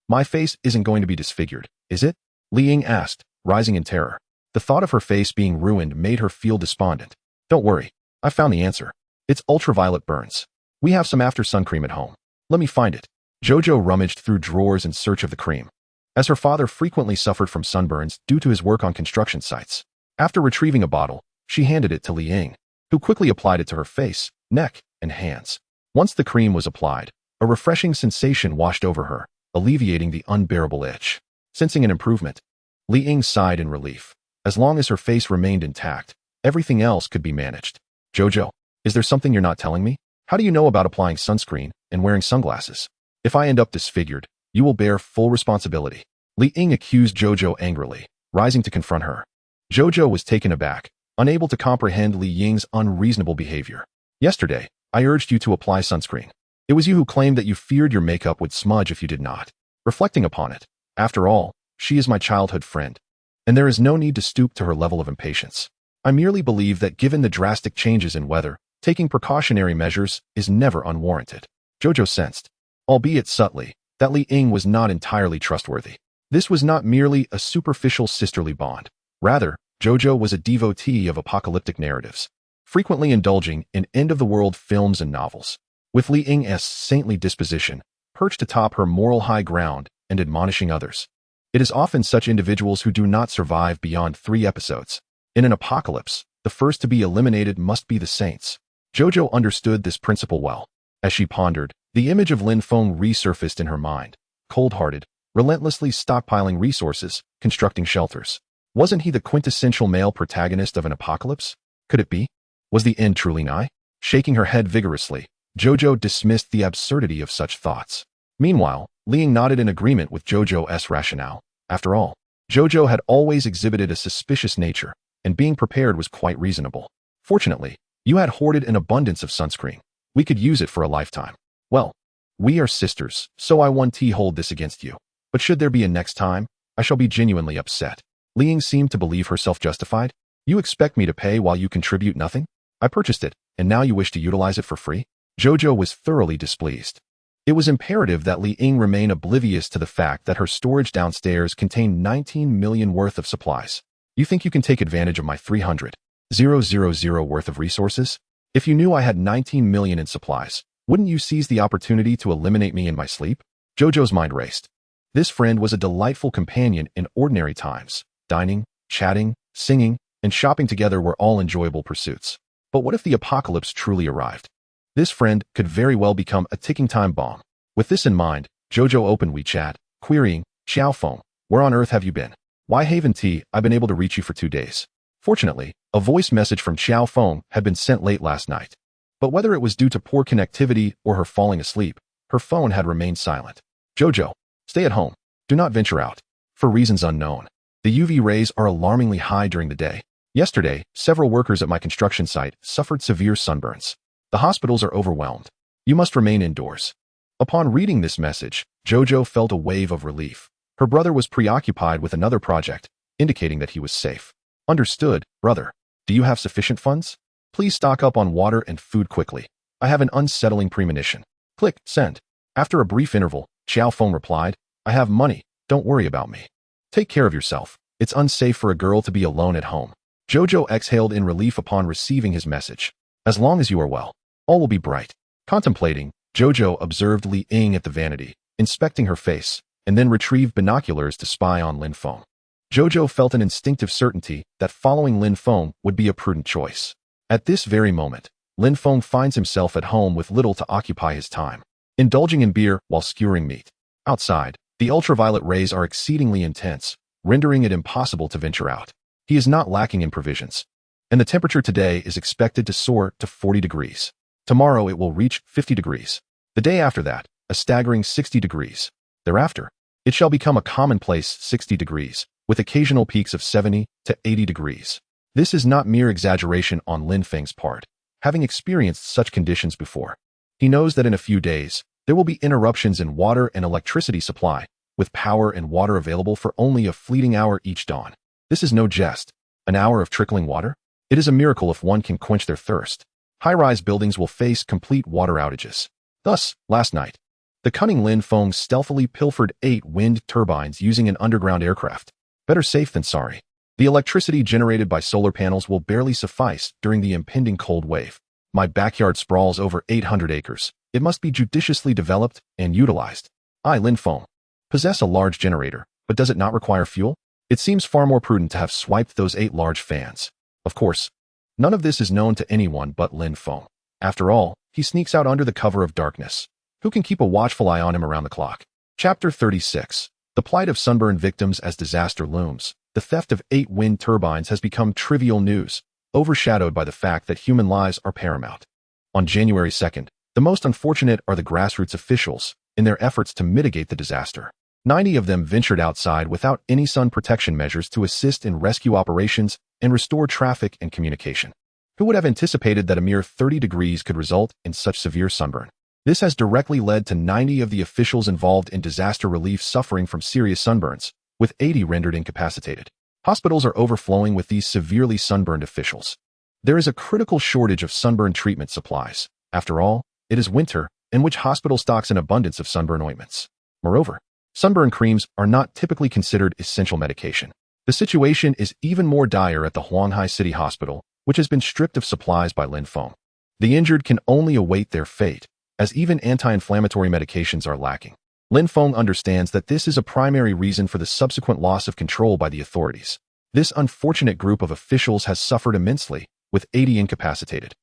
A: My face isn't going to be disfigured, is it? Li Ying asked, rising in terror. The thought of her face being ruined made her feel despondent. Don't worry, I found the answer. It's ultraviolet burns. We have some after sun cream at home. Let me find it. Jojo rummaged through drawers in search of the cream. As her father frequently suffered from sunburns due to his work on construction sites. After retrieving a bottle, she handed it to Li Ying, who quickly applied it to her face, neck, and hands. Once the cream was applied, a refreshing sensation washed over her, alleviating the unbearable itch. Sensing an improvement, Li Ying sighed in relief. As long as her face remained intact, everything else could be managed. Jojo, is there something you're not telling me? How do you know about applying sunscreen and wearing sunglasses? If I end up disfigured, you will bear full responsibility. Li Ying accused Jojo angrily, rising to confront her. Jojo was taken aback, unable to comprehend Li Ying's unreasonable behavior. Yesterday, I urged you to apply sunscreen. It was you who claimed that you feared your makeup would smudge if you did not. Reflecting upon it, after all, she is my childhood friend, and there is no need to stoop to her level of impatience. I merely believe that given the drastic changes in weather, taking precautionary measures is never unwarranted. Jojo sensed, albeit subtly, that Li Ying was not entirely trustworthy. This was not merely a superficial sisterly bond. Rather, Jojo was a devotee of apocalyptic narratives, frequently indulging in end-of-the-world films and novels. With Li Ying's saintly disposition, perched atop her moral high ground and admonishing others. It is often such individuals who do not survive beyond 3 episodes. In an apocalypse, the first to be eliminated must be the saints. Jojo understood this principle well. As she pondered, the image of Lin Feng resurfaced in her mind, cold-hearted, relentlessly stockpiling resources, constructing shelters. Wasn't he the quintessential male protagonist of an apocalypse? Could it be? Was the end truly nigh? Shaking her head vigorously, Jojo dismissed the absurdity of such thoughts. Meanwhile, Li Ying nodded in agreement with Jojo's rationale. After all, Jojo had always exhibited a suspicious nature, and being prepared was quite reasonable. Fortunately, you had hoarded an abundance of sunscreen. We could use it for a lifetime. Well, we are sisters, so I won't hold this against you. But should there be a next time, I shall be genuinely upset. Li Ying seemed to believe herself justified. You expect me to pay while you contribute nothing? I purchased it, and now you wish to utilize it for free? Jojo was thoroughly displeased. It was imperative that Li Ying remain oblivious to the fact that her storage downstairs contained 19 million worth of supplies. You think you can take advantage of my 300,000 worth of resources? If you knew I had 19 million in supplies, wouldn't you seize the opportunity to eliminate me in my sleep? Jojo's mind raced. This friend was a delightful companion in ordinary times. Dining, chatting, singing, and shopping together were all enjoyable pursuits. But what if the apocalypse truly arrived? This friend could very well become a ticking time bomb. With this in mind, Jojo opened WeChat, querying, Xiao Feng, where on earth have you been? Why haven't I've been able to reach you for 2 days? Fortunately, a voice message from Xiao Feng had been sent late last night. But whether it was due to poor connectivity or her falling asleep, her phone had remained silent. Jojo, stay at home. Do not venture out. For reasons unknown. The UV rays are alarmingly high during the day. Yesterday, several workers at my construction site suffered severe sunburns. The hospitals are overwhelmed. You must remain indoors. Upon reading this message, Jojo felt a wave of relief. Her brother was preoccupied with another project, indicating that he was safe. Understood, brother. Do you have sufficient funds? Please stock up on water and food quickly. I have an unsettling premonition. Click, send. After a brief interval, Xiao Feng replied, I have money, don't worry about me. Take care of yourself. It's unsafe for a girl to be alone at home. Jojo exhaled in relief upon receiving his message. As long as you are well, all will be bright. Contemplating, Jojo observed Li Ying at the vanity, inspecting her face, and then retrieved binoculars to spy on Lin Feng. Jojo felt an instinctive certainty that following Lin Feng would be a prudent choice. At this very moment, Lin Feng finds himself at home with little to occupy his time, indulging in beer while skewering meat. Outside, the ultraviolet rays are exceedingly intense, rendering it impossible to venture out. He is not lacking in provisions. and the temperature today is expected to soar to 40 degrees. Tomorrow it will reach 50 degrees. The day after that, a staggering 60 degrees. Thereafter, it shall become a commonplace 60 degrees, with occasional peaks of 70 to 80 degrees. This is not mere exaggeration on Lin Feng's part. Having experienced such conditions before, he knows that in a few days, there will be interruptions in water and electricity supply, with power and water available for only a fleeting hour each dawn. This is no jest. An hour of trickling water? It is a miracle if one can quench their thirst. High-rise buildings will face complete water outages. Thus, last night, the cunning Lin Feng stealthily pilfered 8 wind turbines using an underground aircraft. Better safe than sorry. The electricity generated by solar panels will barely suffice during the impending cold wave. My backyard sprawls over 800 acres. It must be judiciously developed and utilized. I, Lin Feng, possess a large generator, but does it not require fuel? It seems far more prudent to have swiped those 8 large fans. Of course, none of this is known to anyone but Lin Feng. After all, he sneaks out under the cover of darkness. Who can keep a watchful eye on him around the clock? Chapter 36. The plight of sunburn victims as disaster looms. The theft of 8 wind turbines has become trivial news, overshadowed by the fact that human lives are paramount. On January 2nd, the most unfortunate are the grassroots officials, in their efforts to mitigate the disaster. 90 of them ventured outside without any sun protection measures to assist in rescue operations and restore traffic and communication. Who would have anticipated that a mere 30 degrees could result in such severe sunburn? This has directly led to 90 of the officials involved in disaster relief suffering from serious sunburns, with 80 rendered incapacitated. Hospitals are overflowing with these severely sunburned officials. There is a critical shortage of sunburn treatment supplies. After all, it is winter, in which hospital stocks an abundance of sunburn ointments. Moreover, sunburn creams are not typically considered essential medication. The situation is even more dire at the Huanghai City Hospital, which has been stripped of supplies by Lin Feng. The injured can only await their fate, as even anti-inflammatory medications are lacking. Lin Feng understands that this is a primary reason for the subsequent loss of control by the authorities. This unfortunate group of officials has suffered immensely, with 80 incapacitated.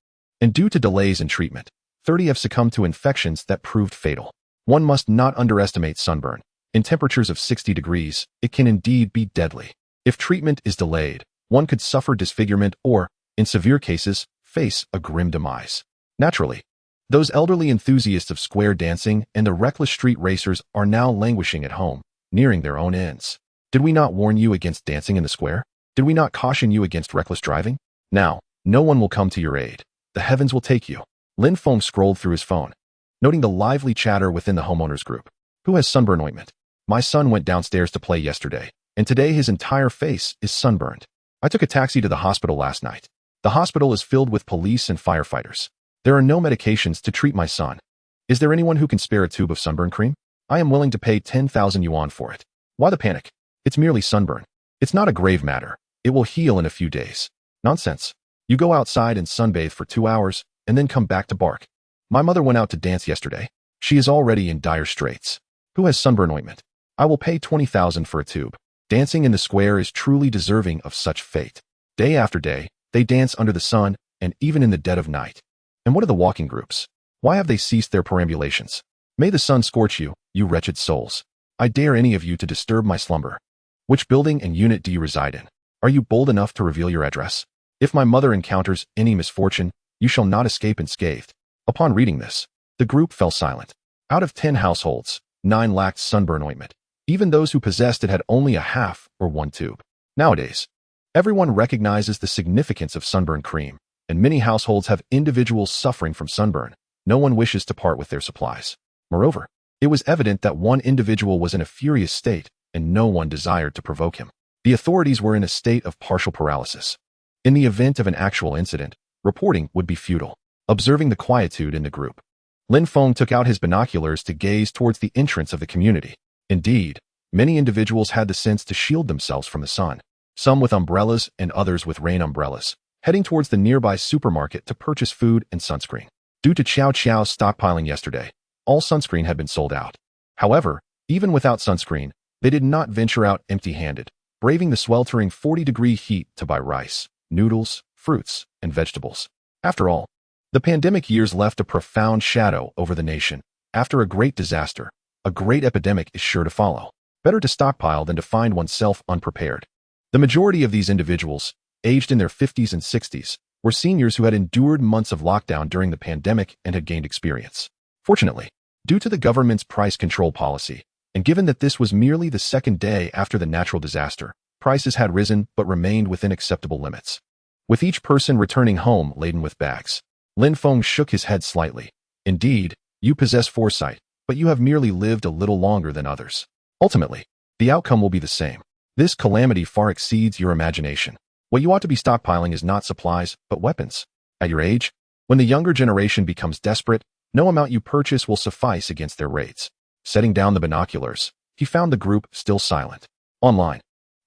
A: And due to delays in treatment, 30 have succumbed to infections that proved fatal. One must not underestimate sunburn. In temperatures of 60 degrees, it can indeed be deadly. If treatment is delayed, one could suffer disfigurement or, in severe cases, face a grim demise. Naturally, those elderly enthusiasts of square dancing and the reckless street racers are now languishing at home, nearing their own ends. Did we not warn you against dancing in the square? Did we not caution you against reckless driving? Now, no one will come to your aid. The heavens will take you. Lin Feng scrolled through his phone, noting the lively chatter within the homeowners group. Who has sunburn ointment? My son went downstairs to play yesterday, and today his entire face is sunburned. I took a taxi to the hospital last night. The hospital is filled with police and firefighters. There are no medications to treat my son. Is there anyone who can spare a tube of sunburn cream? I am willing to pay 10,000 yuan for it. Why the panic? It's merely sunburn. It's not a grave matter. It will heal in a few days. Nonsense. You go outside and sunbathe for 2 hours, and then come back to bark. My mother went out to dance yesterday. She is already in dire straits. Who has sunburn ointment? I will pay 20,000 for a tube. Dancing in the square is truly deserving of such fate. Day after day, they dance under the sun, and even in the dead of night. And what are the walking groups? Why have they ceased their perambulations? May the sun scorch you, you wretched souls. I dare any of you to disturb my slumber. Which building and unit do you reside in? Are you bold enough to reveal your address? If my mother encounters any misfortune, you shall not escape unscathed. Upon reading this, the group fell silent. Out of 10 households, 9 lacked sunburn ointment. Even those who possessed it had only a half or 1 tube. Nowadays, everyone recognizes the significance of sunburn cream, and many households have individuals suffering from sunburn. No one wishes to part with their supplies. Moreover, it was evident that one individual was in a furious state, and no one desired to provoke him. The authorities were in a state of partial paralysis. In the event of an actual incident, reporting would be futile. Observing the quietude in the group, Lin Feng took out his binoculars to gaze towards the entrance of the community. Indeed, many individuals had the sense to shield themselves from the sun, some with umbrellas and others with rain umbrellas, heading towards the nearby supermarket to purchase food and sunscreen. Due to Chow Chow's stockpiling yesterday, all sunscreen had been sold out. However, even without sunscreen, they did not venture out empty-handed, braving the sweltering 40-degree heat to buy rice, noodles, fruits, and vegetables. After all, the pandemic years left a profound shadow over the nation. After a great disaster, a great epidemic is sure to follow. Better to stockpile than to find oneself unprepared. The majority of these individuals, aged in their 50s and 60s, were seniors who had endured months of lockdown during the pandemic and had gained experience. Fortunately, due to the government's price control policy, and given that this was merely the second day after the natural disaster, prices had risen but remained within acceptable limits. With each person returning home laden with bags, Lin Feng shook his head slightly. Indeed, you possess foresight, but you have merely lived a little longer than others. Ultimately, the outcome will be the same. This calamity far exceeds your imagination. What you ought to be stockpiling is not supplies, but weapons. At your age, when the younger generation becomes desperate, no amount you purchase will suffice against their raids. Setting down the binoculars, he found the group still silent. Online,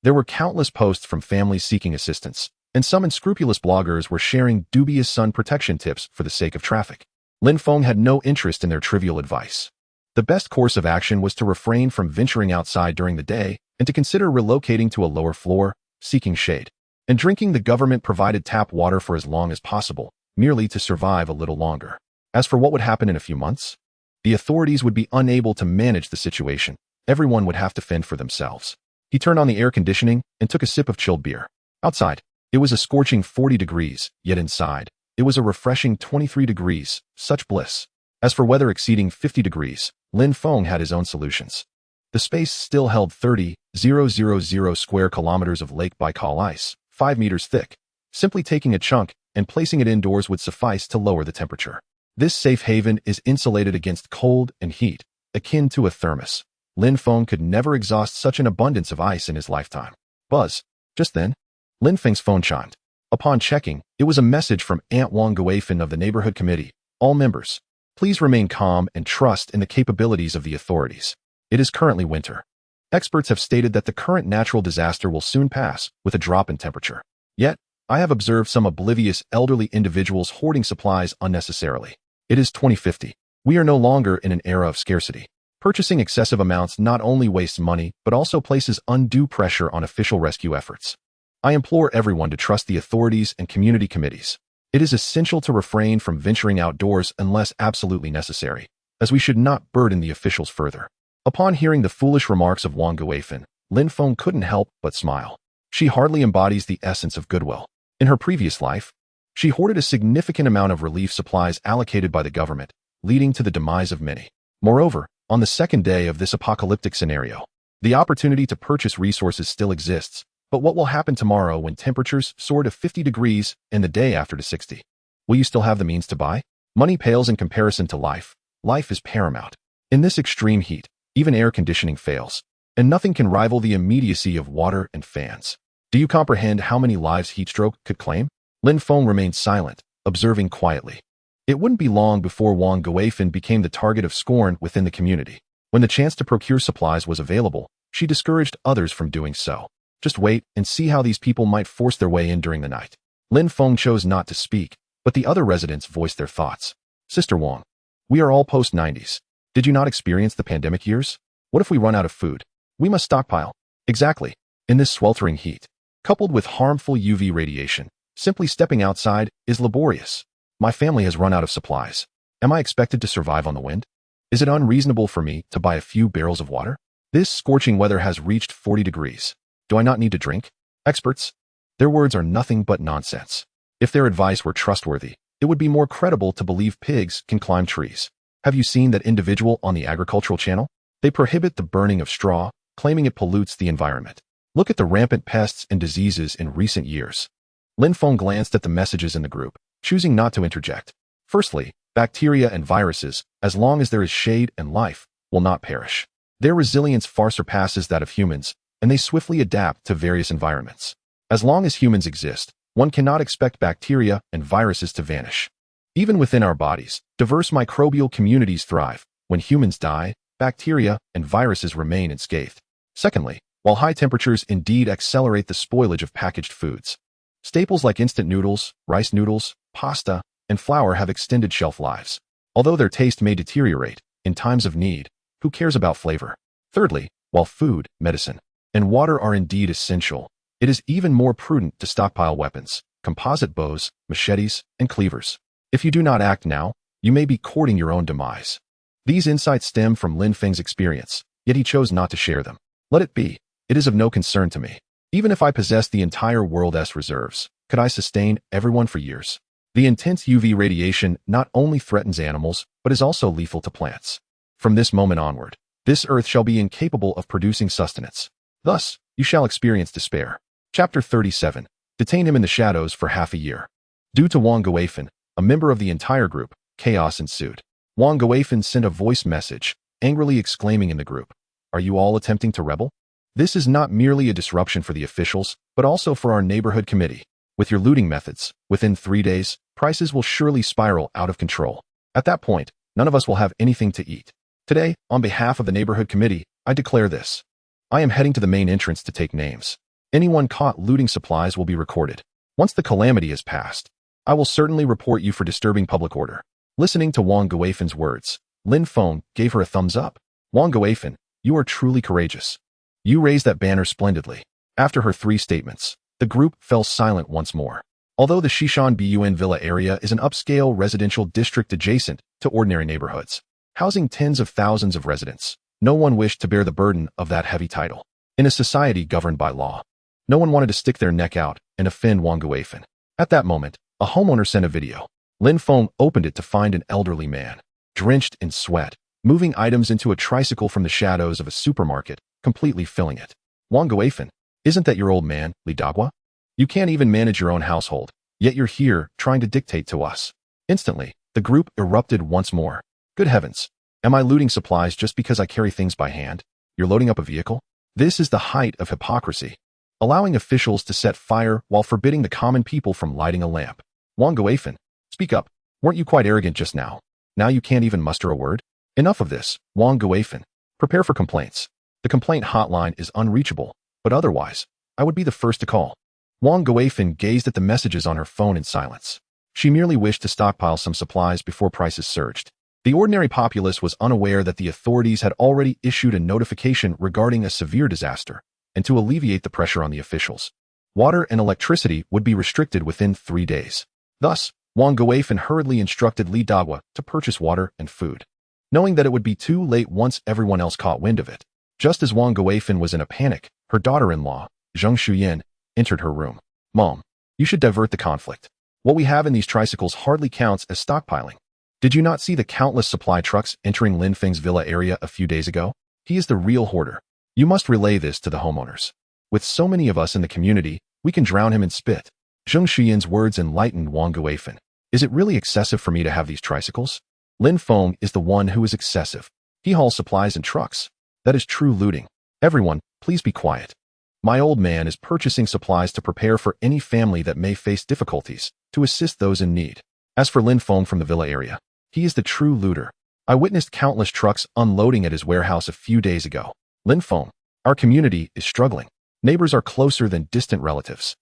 A: there were countless posts from families seeking assistance, and some unscrupulous bloggers were sharing dubious sun protection tips for the sake of traffic. Lin Feng had no interest in their trivial advice. The best course of action was to refrain from venturing outside during the day and to consider relocating to a lower floor, seeking shade, and drinking the government-provided tap water for as long as possible, merely to survive a little longer. As for what would happen in a few months, the authorities would be unable to manage the situation. Everyone would have to fend for themselves. He turned on the air conditioning and took a sip of chilled beer. Outside, it was a scorching 40 degrees, yet inside, it was a refreshing 23 degrees, such bliss. As for weather exceeding 50 degrees, Lin Feng had his own solutions. The space still held 30,000 square kilometers of Lake Baikal ice, 5 meters thick. Simply taking a chunk and placing it indoors would suffice to lower the temperature. This safe haven is insulated against cold and heat, akin to a thermos. Lin Feng could never exhaust such an abundance of ice in his lifetime. Buzz. Just then, Lin Feng's phone chimed. Upon checking, it was a message from Aunt Wang Guifin of the neighborhood committee. All members, please remain calm and trust in the capabilities of the authorities. It is currently winter. Experts have stated that the current natural disaster will soon pass with a drop in temperature. Yet, I have observed some oblivious elderly individuals hoarding supplies unnecessarily. It is 2050. We are no longer in an era of scarcity. Purchasing excessive amounts not only wastes money, but also places undue pressure on official rescue efforts. I implore everyone to trust the authorities and community committees. It is essential to refrain from venturing outdoors unless absolutely necessary, as we should not burden the officials further. Upon hearing the foolish remarks of Wang Guifin, Lin Feng couldn't help but smile. She hardly embodies the essence of goodwill. In her previous life, she hoarded a significant amount of relief supplies allocated by the government, leading to the demise of many. Moreover, on the second day of this apocalyptic scenario, the opportunity to purchase resources still exists. But what will happen tomorrow when temperatures soar to 50 degrees and the day after to 60? Will you still have the means to buy? Money pales in comparison to life. Life is paramount. In this extreme heat, even air conditioning fails, and nothing can rival the immediacy of water and fans. Do you comprehend how many lives heatstroke could claim? Lin Feng remained silent, observing quietly. It wouldn't be long before Wang Guifin became the target of scorn within the community. When the chance to procure supplies was available, she discouraged others from doing so. Just wait and see how these people might force their way in during the night. Lin Feng chose not to speak, but the other residents voiced their thoughts. Sister Wang, we are all post-90s. Did you not experience the pandemic years? What if we run out of food? We must stockpile. Exactly. In this sweltering heat, coupled with harmful UV radiation, simply stepping outside is laborious. My family has run out of supplies. Am I expected to survive on the wind? Is it unreasonable for me to buy a few barrels of water? This scorching weather has reached 40 degrees. Do I not need to drink? Experts, their words are nothing but nonsense. If their advice were trustworthy, it would be more credible to believe pigs can climb trees. Have you seen that individual on the agricultural channel? They prohibit the burning of straw, claiming it pollutes the environment. Look at the rampant pests and diseases in recent years. Lin Feng glanced at the messages in the group, choosing not to interject. Firstly, bacteria and viruses, as long as there is shade and life, will not perish. Their resilience far surpasses that of humans, and they swiftly adapt to various environments. As long as humans exist, one cannot expect bacteria and viruses to vanish. Even within our bodies, diverse microbial communities thrive. When humans die, bacteria and viruses remain unscathed. Secondly, while high temperatures indeed accelerate the spoilage of packaged foods, staples like instant noodles, rice noodles, pasta, and flour have extended shelf lives. Although their taste may deteriorate, in times of need, who cares about flavor? Thirdly, while food, medicine, and water are indeed essential, it is even more prudent to stockpile weapons, composite bows, machetes, and cleavers. If you do not act now, you may be courting your own demise. These insights stem from Lin Feng's experience, yet he chose not to share them. Let it be. It is of no concern to me. Even if I possessed the entire world's reserves, could I sustain everyone for years? The intense UV radiation not only threatens animals, but is also lethal to plants. From this moment onward, this earth shall be incapable of producing sustenance. Thus, you shall experience despair. Chapter 37. Detain him in the shadows for half a year. Due to Wang Guifan, a member of the entire group, chaos ensued. Wang Guifan sent a voice message, angrily exclaiming in the group, "Are you all attempting to rebel? This is not merely a disruption for the officials, but also for our neighborhood committee. With your looting methods, within 3 days, prices will surely spiral out of control. At that point, none of us will have anything to eat. Today, on behalf of the neighborhood committee, I declare this. I am heading to the main entrance to take names. Anyone caught looting supplies will be recorded. Once the calamity is passed, I will certainly report you for disturbing public order." Listening to Wang Guifan's words, Lin Feng gave her a thumbs up. "Wang Guifan, you are truly courageous. You raised that banner splendidly." After her 3 statements, the group fell silent once more. Although the Shishan Bun Villa area is an upscale residential district adjacent to ordinary neighborhoods, housing tens of thousands of residents, no one wished to bear the burden of that heavy title. In a society governed by law, no one wanted to stick their neck out and offend Wang Guifan. At that moment, a homeowner sent a video. Lin Feng opened it to find an elderly man, drenched in sweat, moving items into a tricycle from the shadows of a supermarket, completely filling it. "Wang Guifan, isn't that your old man, Li Dagua? You can't even manage your own household, yet you're here trying to dictate to us." Instantly, the group erupted once more. "Good heavens! Am I looting supplies just because I carry things by hand? You're loading up a vehicle? This is the height of hypocrisy. Allowing officials to set fire while forbidding the common people from lighting a lamp. Wang Guifan, speak up. Weren't you quite arrogant just now? Now you can't even muster a word? Enough of this, Wang Guifan. Prepare for complaints. The complaint hotline is unreachable, but otherwise, I would be the first to call." Wang Guifan gazed at the messages on her phone in silence. She merely wished to stockpile some supplies before prices surged. The ordinary populace was unaware that the authorities had already issued a notification regarding a severe disaster, and to alleviate the pressure on the officials, water and electricity would be restricted within 3 days. Thus, Wang Guifan hurriedly instructed Li Dagua to purchase water and food, knowing that it would be too late once everyone else caught wind of it. Just as Wang Guifan was in a panic, her daughter-in-law, Zheng Shuyan, entered her room. "Mom, you should divert the conflict. What we have in these tricycles hardly counts as stockpiling. Did you not see the countless supply trucks entering Lin Feng's villa area a few days ago? He is the real hoarder. You must relay this to the homeowners. With so many of us in the community, we can drown him in spit." Zheng Shuyan's words enlightened Wang Guifan. "Is it really excessive for me to have these tricycles? Lin Feng is the one who is excessive. He hauls supplies in trucks. That is true looting. Everyone, please be quiet. My old man is purchasing supplies to prepare for any family that may face difficulties, to assist those in need. As for Lin Feng from the villa area, he is the true looter. I witnessed countless trucks unloading at his warehouse a few days ago. Lin Feng, our community is struggling. Neighbors are closer than distant relatives."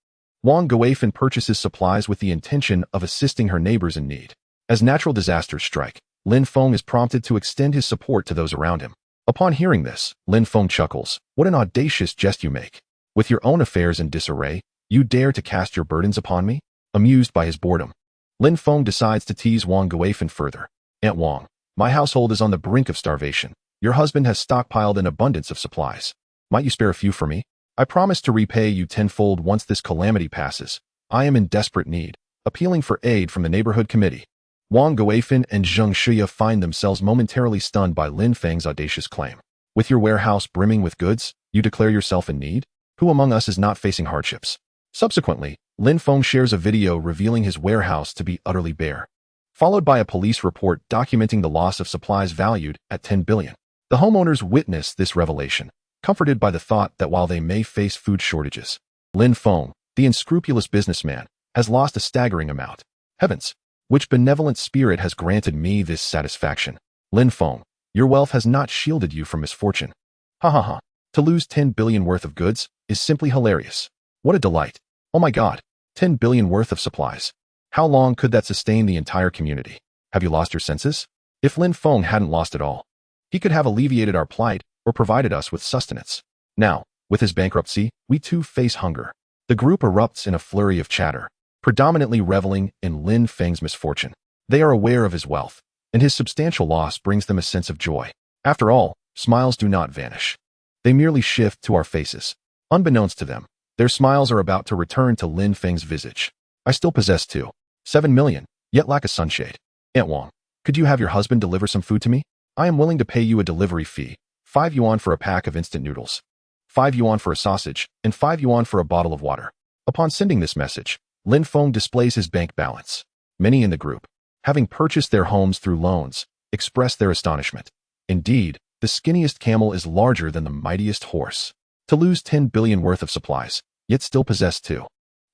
A: Wang Guifan purchases supplies with the intention of assisting her neighbors in need. As natural disasters strike, Lin Feng is prompted to extend his support to those around him. Upon hearing this, Lin Feng chuckles. "What an audacious jest you make. With your own affairs in disarray, you dare to cast your burdens upon me?" Amused by his boredom, Lin Feng decides to tease Wang Guifan further. "Aunt Wang, my household is on the brink of starvation. Your husband has stockpiled an abundance of supplies. Might you spare a few for me? I promise to repay you tenfold once this calamity passes. I am in desperate need." Appealing for aid from the neighborhood committee, Wang Guifan and Zheng Shuya find themselves momentarily stunned by Lin Feng's audacious claim. "With your warehouse brimming with goods, you declare yourself in need? Who among us is not facing hardships?" Subsequently, Lin Feng shares a video revealing his warehouse to be utterly bare, followed by a police report documenting the loss of supplies valued at 10 billion. The homeowners witness this revelation, comforted by the thought that while they may face food shortages, Lin Feng, the unscrupulous businessman, has lost a staggering amount. Heavens, which benevolent spirit has granted me this satisfaction? Lin Feng, your wealth has not shielded you from misfortune. Ha ha ha. To lose 10 billion worth of goods is simply hilarious. What a delight. Oh my God, 10 billion worth of supplies. How long could that sustain the entire community? Have you lost your senses? If Lin Feng hadn't lost it all, he could have alleviated our plight or provided us with sustenance. Now, with his bankruptcy, we too face hunger. The group erupts in a flurry of chatter, predominantly reveling in Lin Feng's misfortune. They are aware of his wealth, and his substantial loss brings them a sense of joy. After all, smiles do not vanish. They merely shift to our faces. Unbeknownst to them, Their smiles are about to return to Lin Feng's visage. I still possess 7 million, yet lack a sunshade. Aunt Wang, could you have your husband deliver some food to me? I am willing to pay you a delivery fee, 5 yuan for a pack of instant noodles, 5 yuan for a sausage, and 5 yuan for a bottle of water. Upon sending this message, Lin Feng displays his bank balance. Many in the group, having purchased their homes through loans, express their astonishment. Indeed, the skinniest camel is larger than the mightiest horse. To lose 10 billion worth of supplies, yet still possess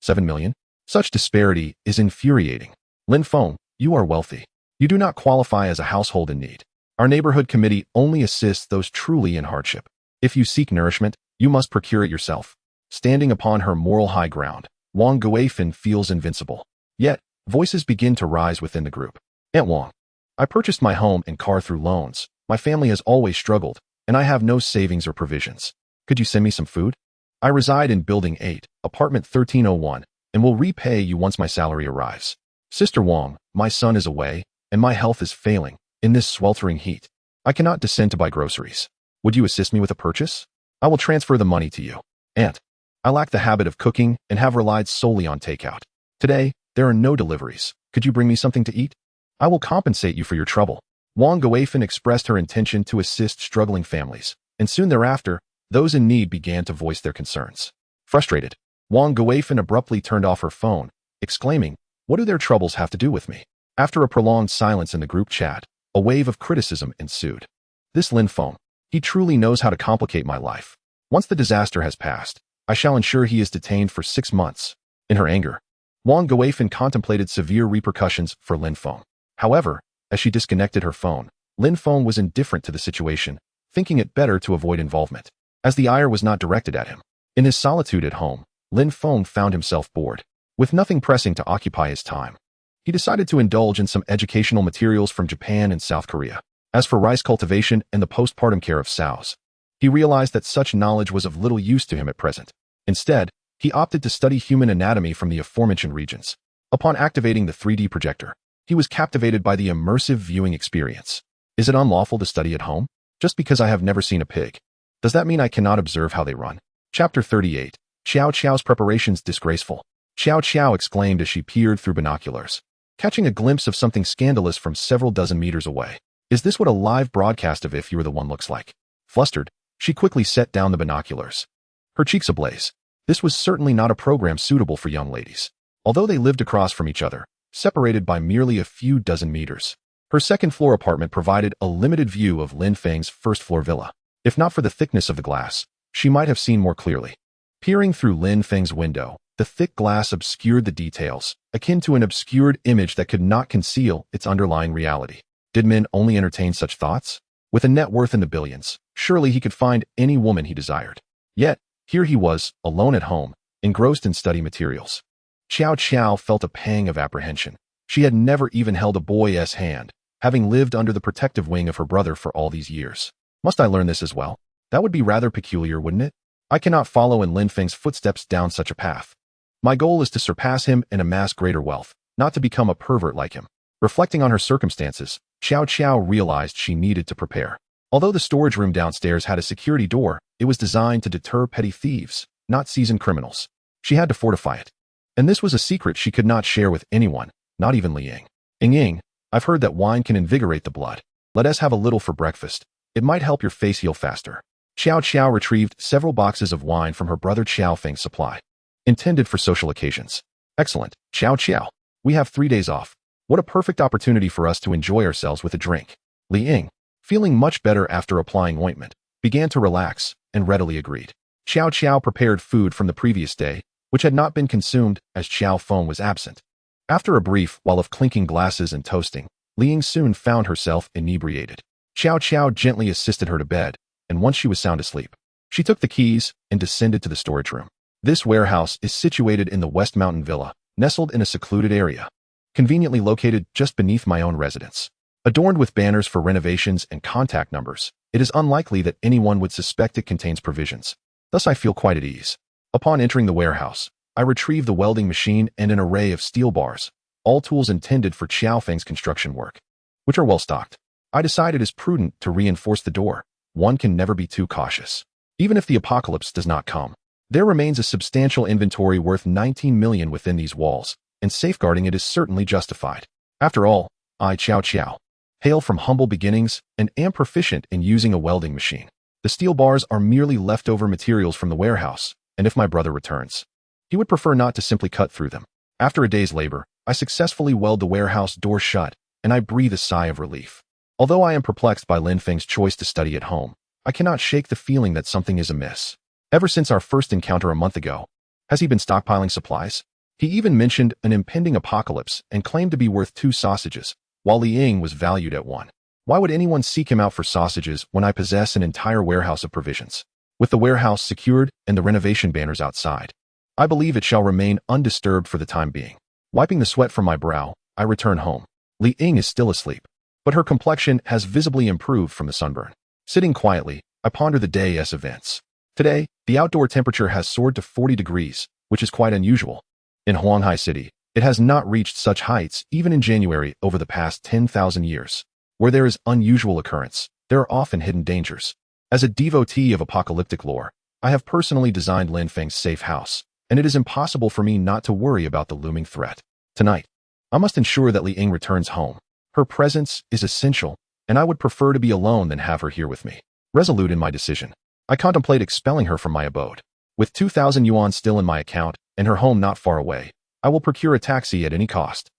A: 7 million? Such disparity is infuriating. Lin Feng, you are wealthy. You do not qualify as a household in need. Our neighborhood committee only assists those truly in hardship. If you seek nourishment, you must procure it yourself. Standing upon her moral high ground, Wang Guifan feels invincible. Yet, voices begin to rise within the group. Aunt Wang, I purchased my home and car through loans. My family has always struggled, and I have no savings or provisions. Could you send me some food? I reside in Building 8, Apartment 1301, and will repay you once my salary arrives. Sister Wang, my son is away, and my health is failing. In this sweltering heat, I cannot descend to buy groceries. Would you assist me with a purchase? I will transfer the money to you. Aunt, I lack the habit of cooking and have relied solely on takeout. Today, there are no deliveries. Could you bring me something to eat? I will compensate you for your trouble. Wang Guifan expressed her intention to assist struggling families, and soon thereafter, those in need began to voice their concerns. Frustrated, Wang Guifan abruptly turned off her phone, exclaiming, "What do their troubles have to do with me?" After a prolonged silence in the group chat, a wave of criticism ensued. This Lin Feng, he truly knows how to complicate my life. Once the disaster has passed, I shall ensure he is detained for 6 months. In her anger, Wang Guifan contemplated severe repercussions for Lin Feng. However, as she disconnected her phone, Lin Feng was indifferent to the situation, thinking it better to avoid involvement, as the ire was not directed at him. In his solitude at home, Lin Feng found himself bored. With nothing pressing to occupy his time, he decided to indulge in some educational materials from Japan and South Korea. As for rice cultivation and the postpartum care of sows, he realized that such knowledge was of little use to him at present. Instead, he opted to study human anatomy from the aforementioned regions. Upon activating the 3D projector, he was captivated by the immersive viewing experience. Is it unlawful to study at home? Just because I have never seen a pig, does that mean I cannot observe how they run? Chapter 38. Xiao Qiao's preparations disgraceful. Xiao Qiao exclaimed as she peered through binoculars, catching a glimpse of something scandalous from several dozen meters away. Is this what a live broadcast of If You Were the One looks like? Flustered, she quickly set down the binoculars, her cheeks ablaze. This was certainly not a program suitable for young ladies. Although they lived across from each other, separated by merely a few dozen meters, her second-floor apartment provided a limited view of Lin Feng's first-floor villa. If not for the thickness of the glass, she might have seen more clearly. Peering through Lin Feng's window, the thick glass obscured the details, akin to an obscured image that could not conceal its underlying reality. Did men only entertain such thoughts? With a net worth in the billions, surely he could find any woman he desired. Yet, here he was, alone at home, engrossed in study materials. Xiao Qiao felt a pang of apprehension. She had never even held a boy's hand, having lived under the protective wing of her brother for all these years. Must I learn this as well? That would be rather peculiar, wouldn't it? I cannot follow in Lin Feng's footsteps down such a path. My goal is to surpass him and amass greater wealth, not to become a pervert like him. Reflecting on her circumstances, Xiao Qiao realized she needed to prepare. Although the storage room downstairs had a security door, it was designed to deter petty thieves, not seasoned criminals. She had to fortify it. And this was a secret she could not share with anyone, not even Li Ying. Ying, I've heard that wine can invigorate the blood. Let us have a little for breakfast. It might help your face heal faster. Xiao Qiao retrieved several boxes of wine from her brother Xiao Feng's supply, intended for social occasions. Excellent, Xiao Qiao. We have 3 days off. What a perfect opportunity for us to enjoy ourselves with a drink. Li Ying, feeling much better after applying ointment, began to relax and readily agreed. Xiao Qiao prepared food from the previous day, which had not been consumed as Xiao Feng was absent. After a brief while of clinking glasses and toasting, Li Ying soon found herself inebriated. Xiao Qiao gently assisted her to bed, and once she was sound asleep, she took the keys and descended to the storage room. This warehouse is situated in the West Mountain Villa, nestled in a secluded area, conveniently located just beneath my own residence. Adorned with banners for renovations and contact numbers, it is unlikely that anyone would suspect it contains provisions. Thus I feel quite at ease. Upon entering the warehouse, I retrieve the welding machine and an array of steel bars, all tools intended for Xiao Feng's construction work, which are well stocked. I decide it is prudent to reinforce the door. One can never be too cautious. Even if the apocalypse does not come, There remains a substantial inventory worth 19 million within these walls, and safeguarding it is certainly justified. After all, I Chow Chow hail from humble beginnings and am proficient in using a welding machine. The steel bars are merely leftover materials from the warehouse, and if my brother returns, he would prefer not to simply cut through them. After a day's labor, I successfully weld the warehouse door shut, and I breathe a sigh of relief. Although I am perplexed by Lin Feng's choice to study at home, I cannot shake the feeling that something is amiss. Ever since our first encounter a month ago, has he been stockpiling supplies? He even mentioned an impending apocalypse and claimed to be worth 2 sausages, while Li Ying was valued at 1. Why would anyone seek him out for sausages when I possess an entire warehouse of provisions? With the warehouse secured and the renovation banners outside, I believe it shall remain undisturbed for the time being. Wiping the sweat from my brow, I return home. Li Ying is still asleep, but her complexion has visibly improved from the sunburn. Sitting quietly, I ponder the day's events. Today, the outdoor temperature has soared to 40 degrees, which is quite unusual. In Huanghai City, it has not reached such heights even in January over the past 10,000 years. Where there is unusual occurrence, there are often hidden dangers. As a devotee of apocalyptic lore, I have personally designed Lin Feng's safe house, and it is impossible for me not to worry about the looming threat. Tonight, I must ensure that Li Ying returns home. Her presence is essential, and I would prefer to be alone than have her here with me. Resolute in my decision, I contemplate expelling her from my abode. With 2,000 yuan still in my account and her home not far away, I will procure a taxi at any cost.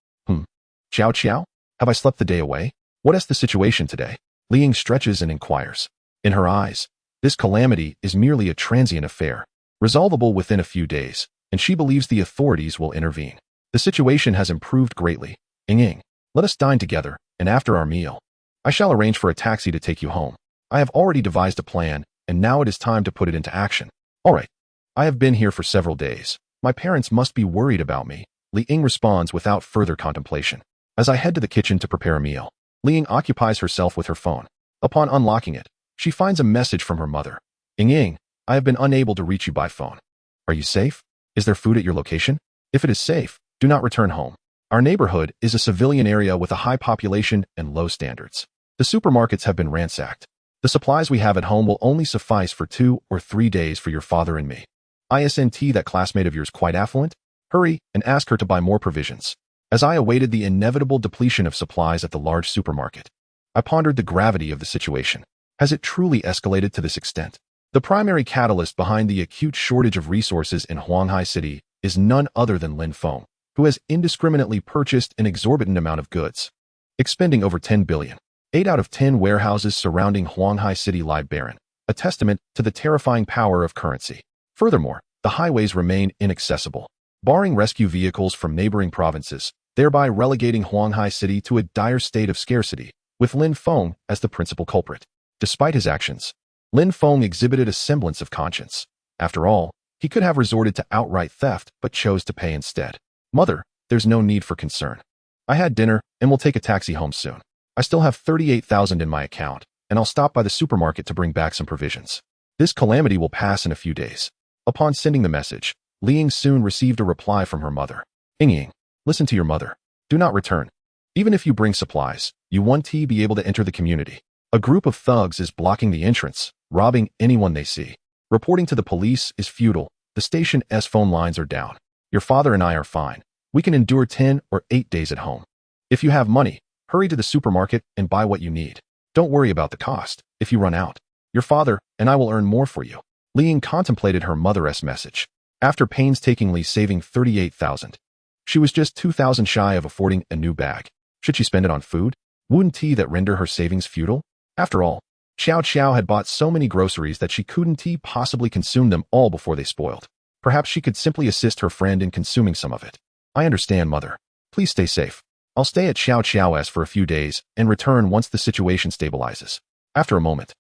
A: Chow Chow? Have I slept the day away? What is the situation today? Li Ying stretches and inquires. In her eyes, this calamity is merely a transient affair, resolvable within a few days, and she believes the authorities will intervene. The situation has improved greatly. Ying, let us dine together, and after our meal, I shall arrange for a taxi to take you home. I have already devised a plan, and now it is time to put it into action. All right. I have been here for several days. My parents must be worried about me. Li Ying responds without further contemplation. As I head to the kitchen to prepare a meal, Li Ying occupies herself with her phone. Upon unlocking it, she finds a message from her mother. Ying, I have been unable to reach you by phone. Are you safe? Is there food at your location? If it is safe, do not return home. Our neighborhood is a civilian area with a high population and low standards. The supermarkets have been ransacked. The supplies we have at home will only suffice for 2 or 3 days for your father and me. Isn't that classmate of yours quite affluent? Hurry and ask her to buy more provisions. As I awaited the inevitable depletion of supplies at the large supermarket, I pondered the gravity of the situation. Has it truly escalated to this extent? The primary catalyst behind the acute shortage of resources in Huanghai City is none other than Lin Feng, who has indiscriminately purchased an exorbitant amount of goods, expending over 10 billion. 8 out of 10 warehouses surrounding Huanghai City lie barren, a testament to the terrifying power of currency. Furthermore, the highways remain inaccessible, barring rescue vehicles from neighboring provinces, thereby relegating Huanghai City to a dire state of scarcity, with Lin Feng as the principal culprit. Despite his actions, Lin Feng exhibited a semblance of conscience. After all, he could have resorted to outright theft but chose to pay instead. Mother, there's no need for concern. I had dinner and will take a taxi home soon. I still have 38,000 in my account, and I'll stop by the supermarket to bring back some provisions. This calamity will pass in a few days. Upon sending the message, Li Ying soon received a reply from her mother. Ying, listen to your mother. Do not return. Even if you bring supplies, you won't be able to enter the community. A group of thugs is blocking the entrance, robbing anyone they see. Reporting to the police is futile. The station's phone lines are down. Your father and I are fine. We can endure 10 or 8 days at home. If you have money, hurry to the supermarket and buy what you need. Don't worry about the cost. If you run out, your father and I will earn more for you. Li Ying contemplated her mother's message. After painstakingly saving 38,000, she was just 2,000 shy of affording a new bag. Should she spend it on food? Wouldn't that render her savings futile? After all, Xiao Xiao had bought so many groceries that she couldn't possibly consume them all before they spoiled. Perhaps she could simply assist her friend in consuming some of it. I understand, mother. Please stay safe. I'll stay at Xiao Xiao's for a few days and return once the situation stabilizes. After a moment,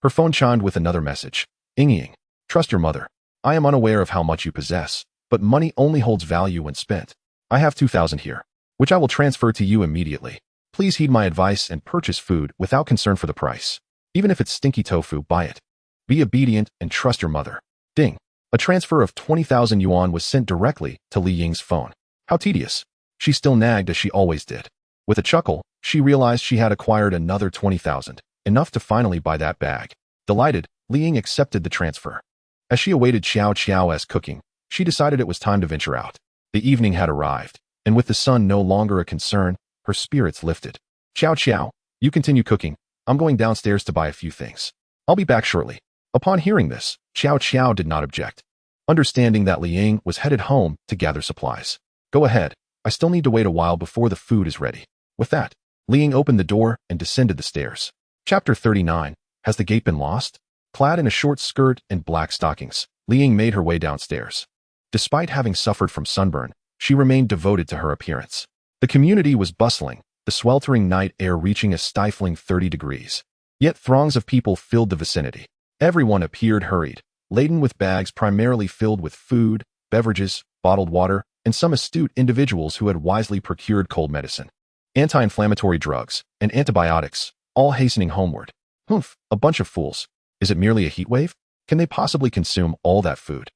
A: her phone chimed with another message. Ying, trust your mother. I am unaware of how much you possess, but money only holds value when spent. I have 2,000 here, which I will transfer to you immediately. Please heed my advice and purchase food without concern for the price. Even if it's stinky tofu, buy it. Be obedient and trust your mother. Ding. A transfer of 20,000 yuan was sent directly to Li Ying's phone. How tedious. She still nagged as she always did. With a chuckle, she realized she had acquired another 20,000, enough to finally buy that bag. Delighted, Li Ying accepted the transfer. As she awaited Xiao Qiao's cooking, she decided it was time to venture out. The evening had arrived, and with the sun no longer a concern, her spirits lifted. Xiao Qiao, you continue cooking. I'm going downstairs to buy a few things. I'll be back shortly. Upon hearing this, Xiao Qiao did not object, understanding that Li Ying was headed home to gather supplies. Go ahead. I still need to wait a while before the food is ready. With that, Li Ying opened the door and descended the stairs. Chapter 39. Has the gate been lost? Clad in a short skirt and black stockings, Li Ying made her way downstairs. Despite having suffered from sunburn, she remained devoted to her appearance. The community was bustling, the sweltering night air reaching a stifling 30 degrees. Yet throngs of people filled the vicinity. Everyone appeared hurried, laden with bags primarily filled with food, beverages, bottled water, and some astute individuals who had wisely procured cold medicine, anti-inflammatory drugs, and antibiotics, all hastening homeward. Humph, a bunch of fools. Is it merely a heat wave? Can they possibly consume all that food?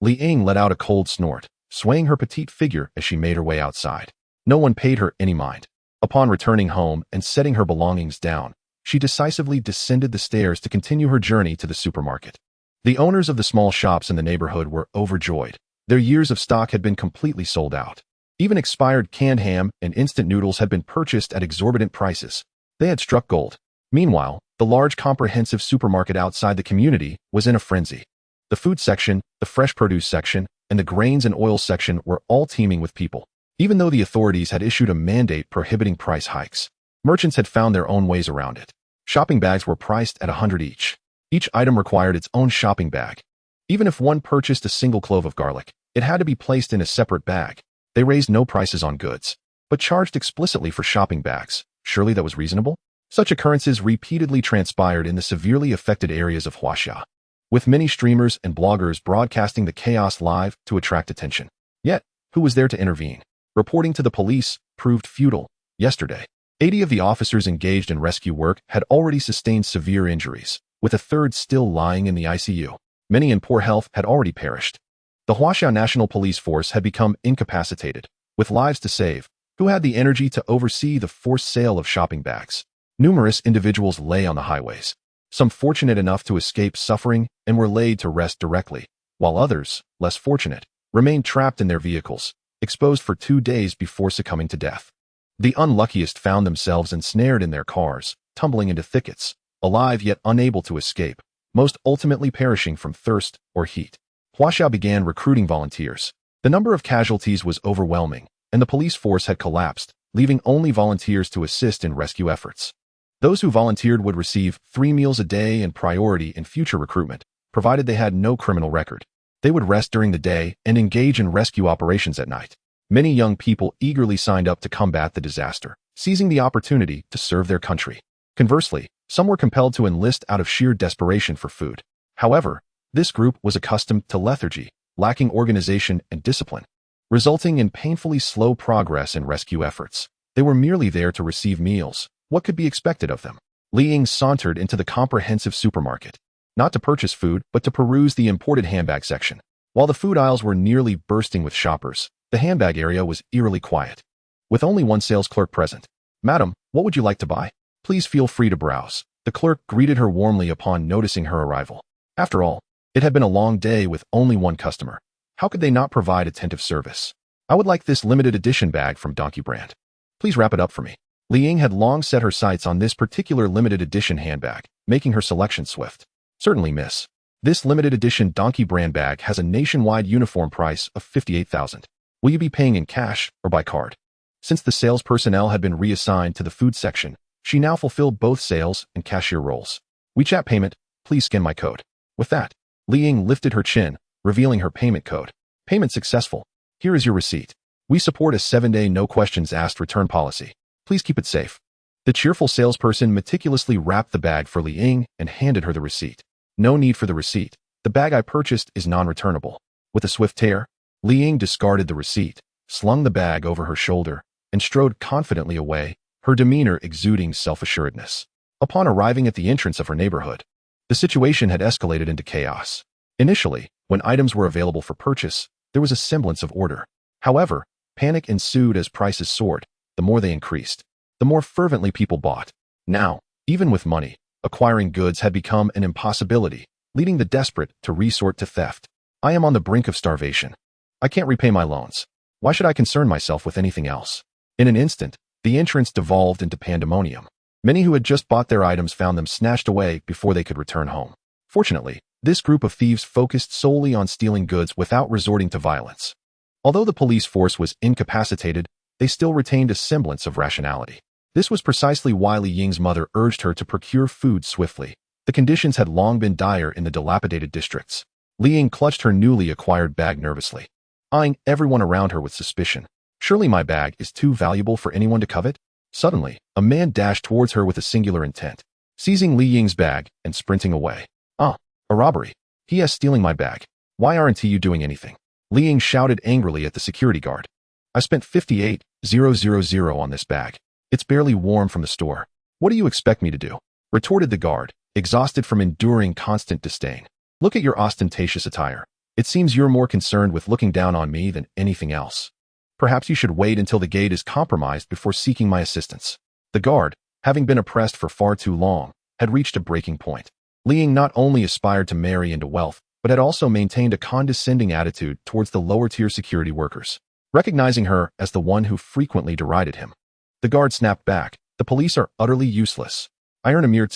A: Li Ying let out a cold snort, swaying her petite figure as she made her way outside. No one paid her any mind. Upon returning home and setting her belongings down, she decisively descended the stairs to continue her journey to the supermarket. The owners of the small shops in the neighborhood were overjoyed. Their years of stock had been completely sold out. Even expired canned ham and instant noodles had been purchased at exorbitant prices. They had struck gold. Meanwhile, the large comprehensive supermarket outside the community was in a frenzy. The food section, the fresh produce section, and the grains and oil section were all teeming with people. Even though the authorities had issued a mandate prohibiting price hikes, merchants had found their own ways around it. Shopping bags were priced at 100 each. Each item required its own shopping bag. Even if one purchased a single clove of garlic, it had to be placed in a separate bag. They raised no prices on goods, but charged explicitly for shopping bags. Surely that was reasonable? Such occurrences repeatedly transpired in the severely affected areas of Huaxia, with many streamers and bloggers broadcasting the chaos live to attract attention. Yet, who was there to intervene? Reporting to the police proved futile. Yesterday, 80 of the officers engaged in rescue work had already sustained severe injuries, with a third still lying in the ICU. Many in poor health had already perished. The Huaxia National Police Force had become incapacitated, with lives to save. Who had the energy to oversee the forced sale of shopping bags? Numerous individuals lay on the highways, some fortunate enough to escape suffering and were laid to rest directly, while others, less fortunate, remained trapped in their vehicles, exposed for 2 days before succumbing to death. The unluckiest found themselves ensnared in their cars, tumbling into thickets, alive yet unable to escape, most ultimately perishing from thirst or heat. Huaxia began recruiting volunteers. The number of casualties was overwhelming, and the police force had collapsed, leaving only volunteers to assist in rescue efforts. Those who volunteered would receive 3 meals a day and priority in future recruitment, provided they had no criminal record. They would rest during the day and engage in rescue operations at night. Many young people eagerly signed up to combat the disaster, seizing the opportunity to serve their country. Conversely, some were compelled to enlist out of sheer desperation for food. However, this group was accustomed to lethargy, lacking organization and discipline, resulting in painfully slow progress in rescue efforts. They were merely there to receive meals. What could be expected of them? Li Ying sauntered into the comprehensive supermarket, not to purchase food, but to peruse the imported handbag section. While the food aisles were nearly bursting with shoppers, the handbag area was eerily quiet, with only one sales clerk present. Madam, what would you like to buy? Please feel free to browse. The clerk greeted her warmly upon noticing her arrival. After all, it had been a long day with only one customer. How could they not provide attentive service? I would like this limited edition bag from Donkey Brand. Please wrap it up for me. Li Ying had long set her sights on this particular limited edition handbag, making her selection swift. Certainly, miss. This limited edition Donkey Brand bag has a nationwide uniform price of 58,000. Will you be paying in cash or by card? Since the sales personnel had been reassigned to the food section, she now fulfilled both sales and cashier roles. WeChat payment, please scan my code. With that, Li Ying lifted her chin, revealing her payment code. Payment successful. Here is your receipt. We support a 7-day no questions asked return policy. Please keep it safe. The cheerful salesperson meticulously wrapped the bag for Li Ying and handed her the receipt. No need for the receipt. The bag I purchased is non-returnable. With a swift tear, Li Ying discarded the receipt, slung the bag over her shoulder, and strode confidently away, her demeanor exuding self-assuredness. Upon arriving at the entrance of her neighborhood, the situation had escalated into chaos. Initially, when items were available for purchase, there was a semblance of order. However, panic ensued as prices soared. The more they increased, the more fervently people bought. Now, even with money, acquiring goods had become an impossibility, leading the desperate to resort to theft. I am on the brink of starvation. I can't repay my loans. Why should I concern myself with anything else? In an instant, the entrance devolved into pandemonium. Many who had just bought their items found them snatched away before they could return home. Fortunately, this group of thieves focused solely on stealing goods without resorting to violence. Although the police force was incapacitated, they still retained a semblance of rationality. This was precisely why Li Ying's mother urged her to procure food swiftly. The conditions had long been dire in the dilapidated districts. Li Ying clutched her newly acquired bag nervously, eyeing everyone around her with suspicion. Surely my bag is too valuable for anyone to covet? Suddenly, a man dashed towards her with a singular intent, seizing Li Ying's bag and sprinting away. Ah, a robbery. He is stealing my bag. Why aren't you doing anything? Li Ying shouted angrily at the security guard. I spent 58,000 on this bag. It's barely warm from the store. What do you expect me to do? Retorted the guard, exhausted from enduring constant disdain. Look at your ostentatious attire. It seems you're more concerned with looking down on me than anything else. Perhaps you should wait until the gate is compromised before seeking my assistance. The guard, having been oppressed for far too long, had reached a breaking point. Li Ying not only aspired to marry into wealth, but had also maintained a condescending attitude towards the lower-tier security workers, recognizing her as the one who frequently derided him. The guard snapped back. The police are utterly useless. I earn a mere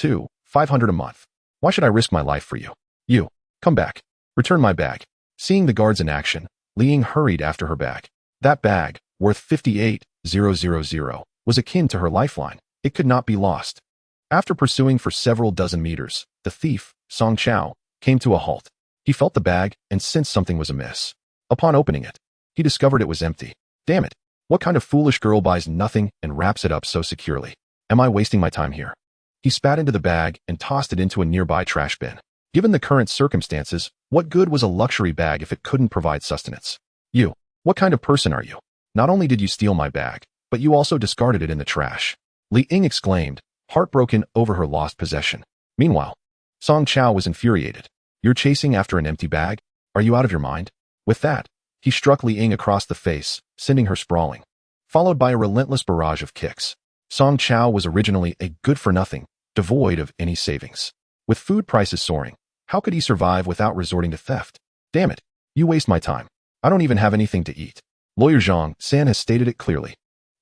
A: 500 a month. Why should I risk my life for you? You, come back. Return my bag. Seeing the guards in action, Li Ying hurried after her bag. That bag, worth 58,000, was akin to her lifeline. It could not be lost. After pursuing for several dozen meters, the thief, Song Chao, came to a halt. He felt the bag and sensed something was amiss. Upon opening it, he discovered it was empty. Damn it! What kind of foolish girl buys nothing and wraps it up so securely? Am I wasting my time here? He spat into the bag and tossed it into a nearby trash bin. Given the current circumstances, what good was a luxury bag if it couldn't provide sustenance? You, what kind of person are you? Not only did you steal my bag, but you also discarded it in the trash. Li Ying exclaimed, heartbroken over her lost possession. Meanwhile, Song Chao was infuriated. You're chasing after an empty bag? Are you out of your mind? With that, he struck Li Ying across the face, sending her sprawling, followed by a relentless barrage of kicks. Song Chao was originally a good-for-nothing, devoid of any savings. With food prices soaring, how could he survive without resorting to theft? Damn it, you waste my time. I don't even have anything to eat. Lawyer Zhang San has stated it clearly.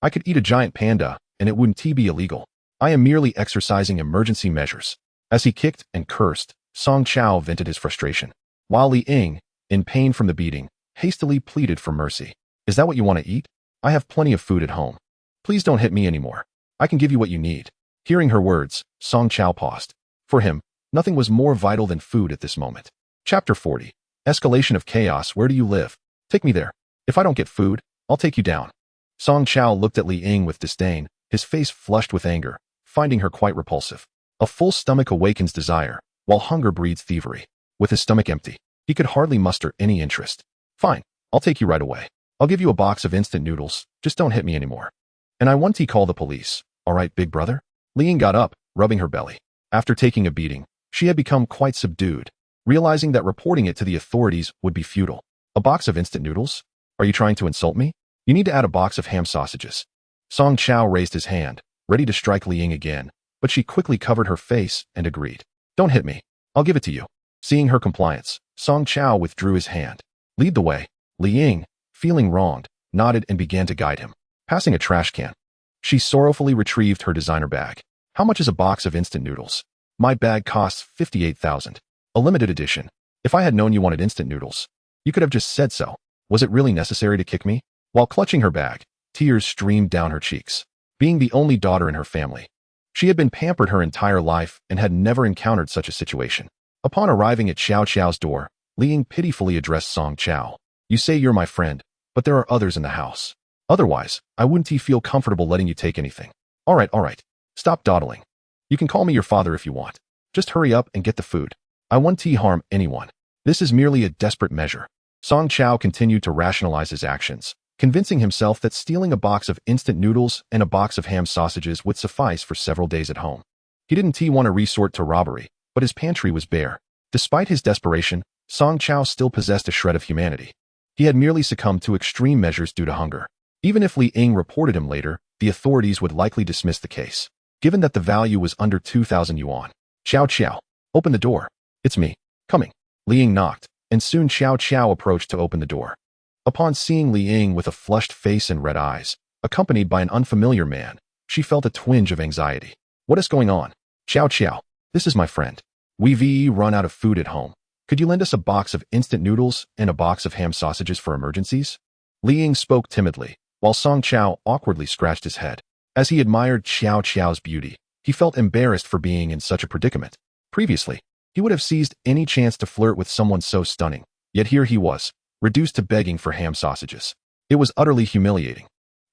A: I could eat a giant panda, and it wouldn't be illegal. I am merely exercising emergency measures. As he kicked and cursed, Song Chao vented his frustration, while Li Ying, in pain from the beating, hastily pleaded for mercy. Is that what you want to eat? I have plenty of food at home. Please don't hit me anymore. I can give you what you need. Hearing her words, Song Chao paused. For him, nothing was more vital than food at this moment. Chapter 40. Escalation of chaos. Where do you live? Take me there. If I don't get food, I'll take you down. Song Chao looked at Li Ying with disdain, his face flushed with anger, finding her quite repulsive. A full stomach awakens desire, while hunger breeds thievery. With his stomach empty, he could hardly muster any interest. Fine, I'll take you right away. I'll give you a box of instant noodles, just don't hit me anymore. And I want to call the police. All right, big brother? Li Ying got up, rubbing her belly. After taking a beating, she had become quite subdued, realizing that reporting it to the authorities would be futile. A box of instant noodles? Are you trying to insult me? You need to add a box of ham sausages. Song Chao raised his hand, ready to strike Li Ying again, but she quickly covered her face and agreed. Don't hit me. I'll give it to you. Seeing her compliance, Song Chao withdrew his hand. Lead the way. Li Ying, feeling wronged, nodded and began to guide him. Passing a trash can, she sorrowfully retrieved her designer bag. How much is a box of instant noodles? My bag costs 58,000. A limited edition. If I had known you wanted instant noodles, you could have just said so. Was it really necessary to kick me? While clutching her bag, tears streamed down her cheeks. Being the only daughter in her family, she had been pampered her entire life and had never encountered such a situation. Upon arriving at Xiao Xiao's door, Li Ying pitifully addressed Song Chao. You say you're my friend, but there are others in the house. Otherwise, I wouldn't feel comfortable letting you take anything. All right. Stop dawdling. You can call me your father if you want. Just hurry up and get the food. I won't harm anyone. This is merely a desperate measure. Song Chao continued to rationalize his actions, convincing himself that stealing a box of instant noodles and a box of ham sausages would suffice for several days at home. He didn't want to resort to robbery, but his pantry was bare. Despite his desperation, Song Chao still possessed a shred of humanity. He had merely succumbed to extreme measures due to hunger. Even if Li Ying reported him later, the authorities would likely dismiss the case, given that the value was under 2,000 yuan. Xiao, open the door. It's me. Coming. Li Ying knocked, and soon Xiao Qiao approached to open the door. Upon seeing Li Ying with a flushed face and red eyes, accompanied by an unfamiliar man, she felt a twinge of anxiety. What is going on? Xiao Qiao, this is my friend. We've run out of food at home. Could you lend us a box of instant noodles and a box of ham sausages for emergencies? Li Ying spoke timidly, while Song Qiao awkwardly scratched his head. As he admired Xiao Qiao's beauty, he felt embarrassed for being in such a predicament. Previously, he would have seized any chance to flirt with someone so stunning, yet here he was, reduced to begging for ham sausages. It was utterly humiliating.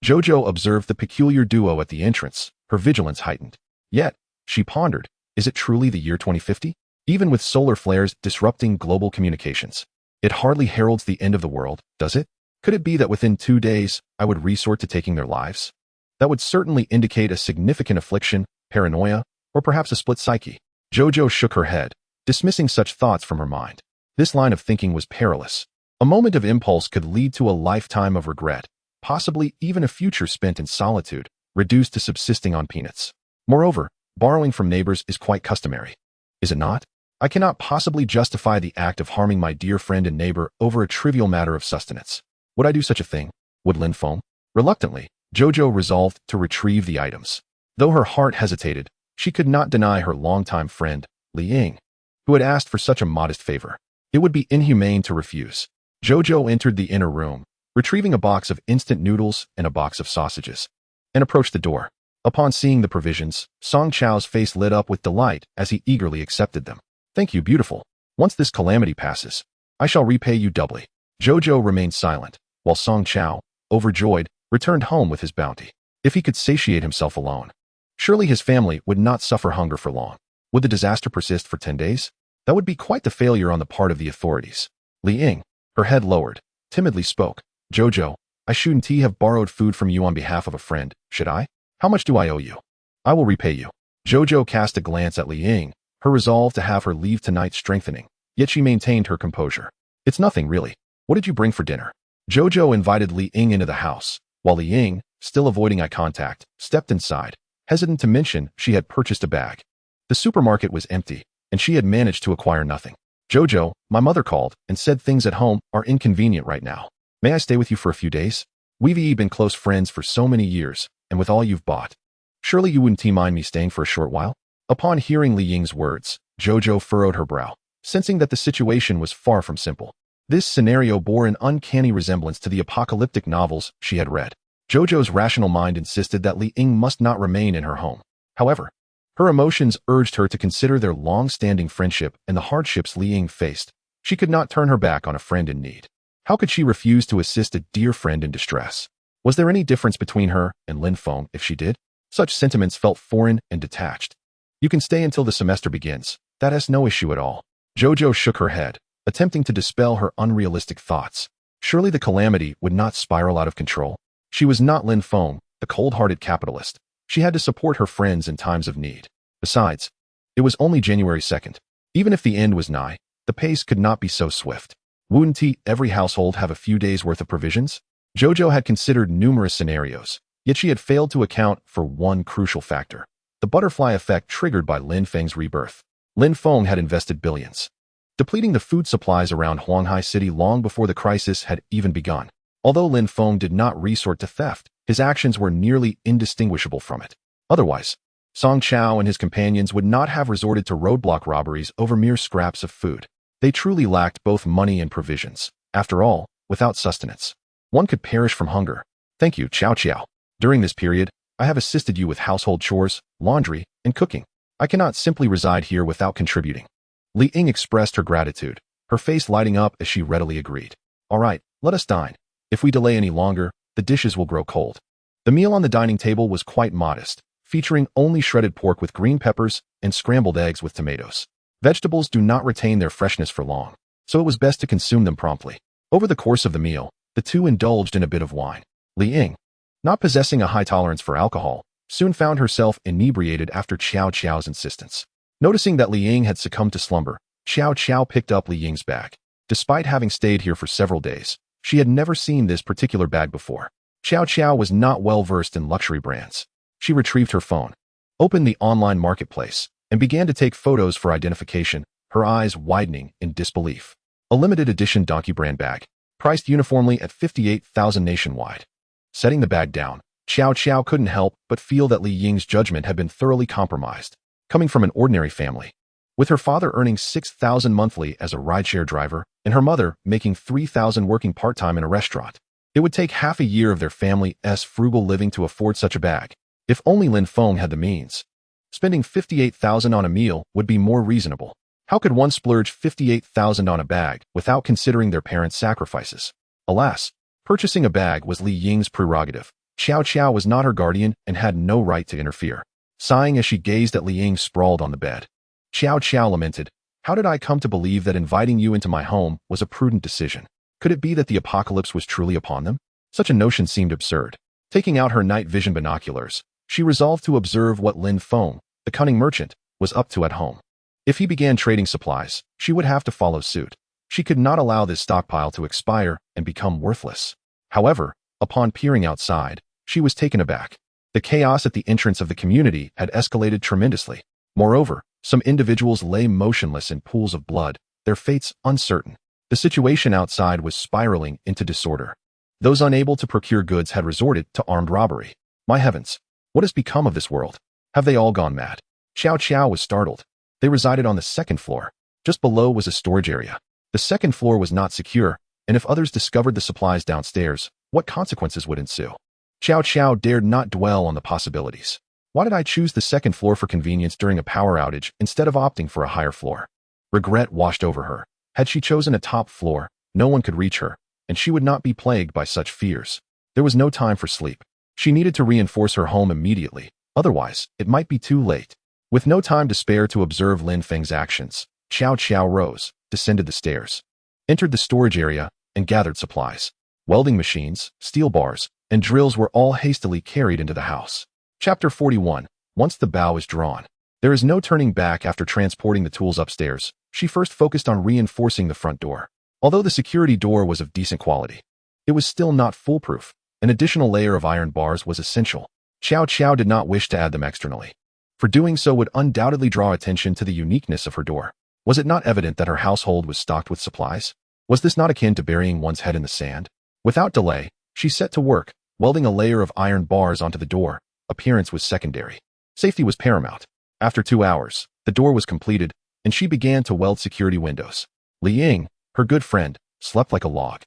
A: Jojo observed the peculiar duo at the entrance, her vigilance heightened. Yet, she pondered, is it truly the year 2050? Even with solar flares disrupting global communications, it hardly heralds the end of the world, does it? Could it be that within 2 days, I would resort to taking their lives? That would certainly indicate a significant affliction, paranoia, or perhaps a split psyche. Jojo shook her head, dismissing such thoughts from her mind. This line of thinking was perilous. A moment of impulse could lead to a lifetime of regret, possibly even a future spent in solitude, reduced to subsisting on peanuts. Moreover, borrowing from neighbors is quite customary. Is it not? I cannot possibly justify the act of harming my dear friend and neighbor over a trivial matter of sustenance. Would I do such a thing? Would Lin Feng? Reluctantly, Jojo resolved to retrieve the items. Though her heart hesitated, she could not deny her longtime friend, Li Ying, who had asked for such a modest favor. It would be inhumane to refuse. Jojo entered the inner room, retrieving a box of instant noodles and a box of sausages, and approached the door. Upon seeing the provisions, Song Qiao's face lit up with delight as he eagerly accepted them. Thank you, beautiful. Once this calamity passes, I shall repay you doubly. Jojo remained silent, while Song Qiao, overjoyed, returned home with his bounty. If he could satiate himself alone, surely his family would not suffer hunger for long. Would the disaster persist for 10 days? That would be quite the failure on the part of the authorities. Li Ying, her head lowered, timidly spoke. Jojo, I shouldn't have borrowed food from you on behalf of a friend, should I? How much do I owe you? I will repay you. Jojo cast a glance at Li Ying, her resolve to have her leave tonight strengthening, yet she maintained her composure. It's nothing, really. What did you bring for dinner? Jojo invited Li Ying into the house, while Li Ying, still avoiding eye contact, stepped inside, hesitant to mention she had purchased a bag. The supermarket was empty, and she had managed to acquire nothing. Jojo, my mother called and said things at home are inconvenient right now. May I stay with you for a few days? We've been close friends for so many years, and with all you've bought, surely you wouldn't mind me staying for a short while? Upon hearing Li Ying's words, Jojo furrowed her brow, sensing that the situation was far from simple. This scenario bore an uncanny resemblance to the apocalyptic novels she had read. Jojo's rational mind insisted that Li Ying must not remain in her home. However, her emotions urged her to consider their long-standing friendship and the hardships Li Ying faced. She could not turn her back on a friend in need. How could she refuse to assist a dear friend in distress? Was there any difference between her and Lin Feng if she did? Such sentiments felt foreign and detached. You can stay until the semester begins. That has no issue at all. Jojo shook her head, attempting to dispel her unrealistic thoughts. Surely the calamity would not spiral out of control. She was not Lin Feng, the cold-hearted capitalist. She had to support her friends in times of need. Besides, it was only January 2nd. Even if the end was nigh, the pace could not be so swift. Wouldn't every household have a few days' worth of provisions? Jojo had considered numerous scenarios, yet she had failed to account for one crucial factor: the butterfly effect triggered by Lin Feng's rebirth. Lin Feng had invested billions, depleting the food supplies around Huanghai City long before the crisis had even begun. Although Lin Feng did not resort to theft, his actions were nearly indistinguishable from it. Otherwise, Song Qiao and his companions would not have resorted to roadblock robberies over mere scraps of food. They truly lacked both money and provisions. After all, without sustenance, one could perish from hunger. Thank you, Xiao Qiao. During this period, I have assisted you with household chores, laundry, and cooking. I cannot simply reside here without contributing. Li Ying expressed her gratitude, her face lighting up as she readily agreed. All right, let us dine. If we delay any longer, the dishes will grow cold. The meal on the dining table was quite modest, featuring only shredded pork with green peppers and scrambled eggs with tomatoes. Vegetables do not retain their freshness for long, so it was best to consume them promptly. Over the course of the meal, the two indulged in a bit of wine. Li Ying, not possessing a high tolerance for alcohol, soon found herself inebriated after Xiao Qiao's insistence. Noticing that Li Ying had succumbed to slumber, Xiao Qiao picked up Li Ying's bag. Despite having stayed here for several days, she had never seen this particular bag before. Xiao Qiao was not well versed in luxury brands. She retrieved her phone, opened the online marketplace, and began to take photos for identification, her eyes widening in disbelief. A limited edition donkey brand bag, priced uniformly at $58,000 nationwide. Setting the bag down, Xiao Xiao couldn't help but feel that Li Ying's judgment had been thoroughly compromised. Coming from an ordinary family, with her father earning $6,000 monthly as a rideshare driver and her mother making $3,000 working part-time in a restaurant, it would take half a year of their family's frugal living to afford such a bag. If only Lin Feng had the means. Spending $58,000 on a meal would be more reasonable. How could one splurge $58,000 on a bag without considering their parents' sacrifices? Alas, purchasing a bag was Li Ying's prerogative. Xiao Xiao was not her guardian and had no right to interfere. Sighing as she gazed at Li Ying sprawled on the bed, Xiao Xiao lamented, "How did I come to believe that inviting you into my home was a prudent decision? Could it be that the apocalypse was truly upon them?" Such a notion seemed absurd. Taking out her night vision binoculars, she resolved to observe what Lin Feng, the cunning merchant, was up to at home. If he began trading supplies, she would have to follow suit. She could not allow this stockpile to expire and become worthless. However, upon peering outside, she was taken aback. The chaos at the entrance of the community had escalated tremendously. Moreover, some individuals lay motionless in pools of blood, their fates uncertain. The situation outside was spiraling into disorder. Those unable to procure goods had resorted to armed robbery. My heavens, what has become of this world? Have they all gone mad? Xiao Xiao was startled. They resided on the second floor. Just below was a storage area. The second floor was not secure, and if others discovered the supplies downstairs, what consequences would ensue? Xiao Xiao dared not dwell on the possibilities. Why did I choose the second floor for convenience during a power outage instead of opting for a higher floor? Regret washed over her. Had she chosen a top floor, no one could reach her, and she would not be plagued by such fears. There was no time for sleep. She needed to reinforce her home immediately, otherwise it might be too late. With no time to spare to observe Lin Feng's actions, Xiao Xiao rose, descended the stairs, entered the storage area, and gathered supplies. Welding machines, steel bars, and drills were all hastily carried into the house. Chapter 41. Once the bow is drawn, there is no turning back. After transporting the tools upstairs, she first focused on reinforcing the front door. Although the security door was of decent quality, it was still not foolproof. An additional layer of iron bars was essential. Xiao Xiao did not wish to add them externally, for doing so would undoubtedly draw attention to the uniqueness of her door. Was it not evident that her household was stocked with supplies? Was this not akin to burying one's head in the sand? Without delay, she set to work, welding a layer of iron bars onto the door. Appearance was secondary. Safety was paramount. After 2 hours, the door was completed, and she began to weld security windows. Li Ying, her good friend, slept like a log,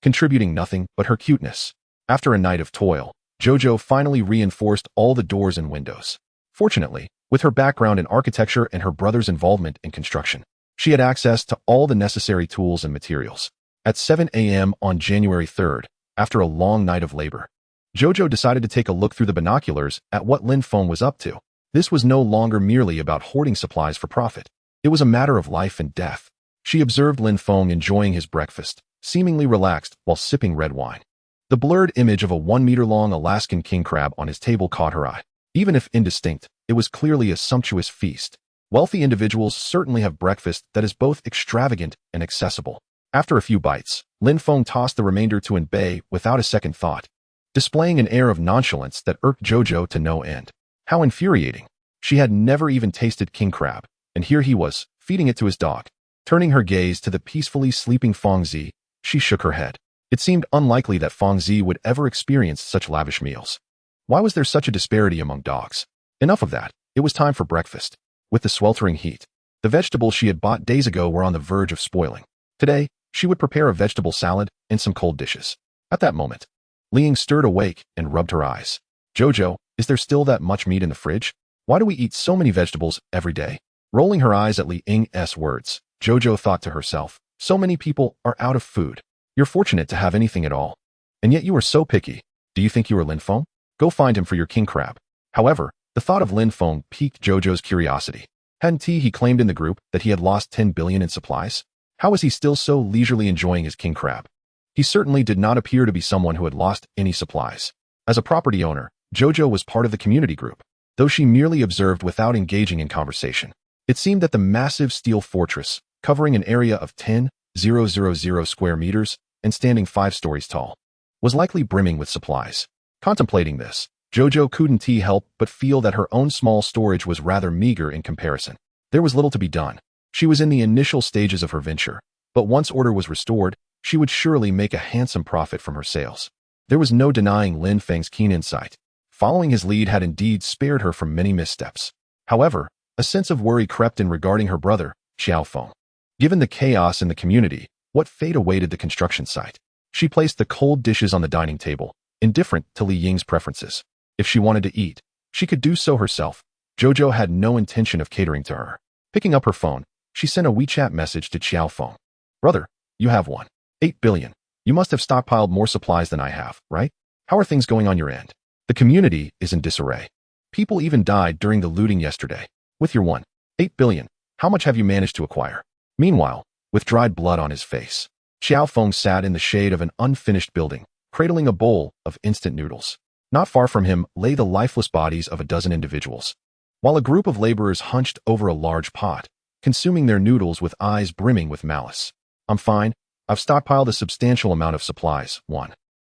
A: contributing nothing but her cuteness. After a night of toil, Jojo finally reinforced all the doors and windows. Fortunately, with her background in architecture and her brother's involvement in construction, she had access to all the necessary tools and materials. At 7 a.m. on January 3rd, after a long night of labor, Jojo decided to take a look through the binoculars at what Lin Feng was up to. This was no longer merely about hoarding supplies for profit. It was a matter of life and death. She observed Lin Feng enjoying his breakfast, seemingly relaxed while sipping red wine. The blurred image of a 1-meter-long Alaskan king crab on his table caught her eye. Even if indistinct, it was clearly a sumptuous feast. Wealthy individuals certainly have breakfast that is both extravagant and accessible. After a few bites, Lin Feng tossed the remainder to Bei without a second thought, displaying an air of nonchalance that irked Jojo to no end. How infuriating. She had never even tasted king crab, and here he was, feeding it to his dog. Turning her gaze to the peacefully sleeping Feng Zi, she shook her head. It seemed unlikely that Feng Zi would ever experience such lavish meals. Why was there such a disparity among dogs? Enough of that. It was time for breakfast. With the sweltering heat, the vegetables she had bought days ago were on the verge of spoiling. Today, she would prepare a vegetable salad and some cold dishes. At that moment, Li Ying stirred awake and rubbed her eyes. Jojo, is there still that much meat in the fridge? Why do we eat so many vegetables every day? Rolling her eyes at Li Ying's words, Jojo thought to herself, so many people are out of food. You're fortunate to have anything at all. And yet you are so picky. Do you think you are Lin Feng? Go find him for your king crab. However, the thought of Lin Feng piqued Jojo's curiosity. Hadn't he claimed in the group that he had lost 10 billion in supplies? How was he still so leisurely enjoying his king crab? He certainly did not appear to be someone who had lost any supplies. As a property owner, Jojo was part of the community group, though she merely observed without engaging in conversation. It seemed that the massive steel fortress, covering an area of 10,000 square meters and standing 5 stories tall, was likely brimming with supplies. Contemplating this, Jojo couldn't help but feel that her own small storage was rather meager in comparison. There was little to be done. She was in the initial stages of her venture, but once order was restored, she would surely make a handsome profit from her sales. There was no denying Lin Feng's keen insight. Following his lead had indeed spared her from many missteps. However, a sense of worry crept in regarding her brother, Xiao Feng. Given the chaos in the community, what fate awaited the construction site? She placed the cold dishes on the dining table, indifferent to Li Ying's preferences. If she wanted to eat, she could do so herself. Jojo had no intention of catering to her. Picking up her phone, she sent a WeChat message to Xiao Feng. Brother, you have 8 billion. You must have stockpiled more supplies than I have, right? How are things going on your end? The community is in disarray. People even died during the looting yesterday. With your 8 billion, how much have you managed to acquire? Meanwhile, with dried blood on his face, Xiao Feng sat in the shade of an unfinished building, cradling a bowl of instant noodles. Not far from him lay the lifeless bodies of a dozen individuals, while a group of laborers hunched over a large pot, consuming their noodles with eyes brimming with malice. I'm fine. I've stockpiled a substantial amount of supplies.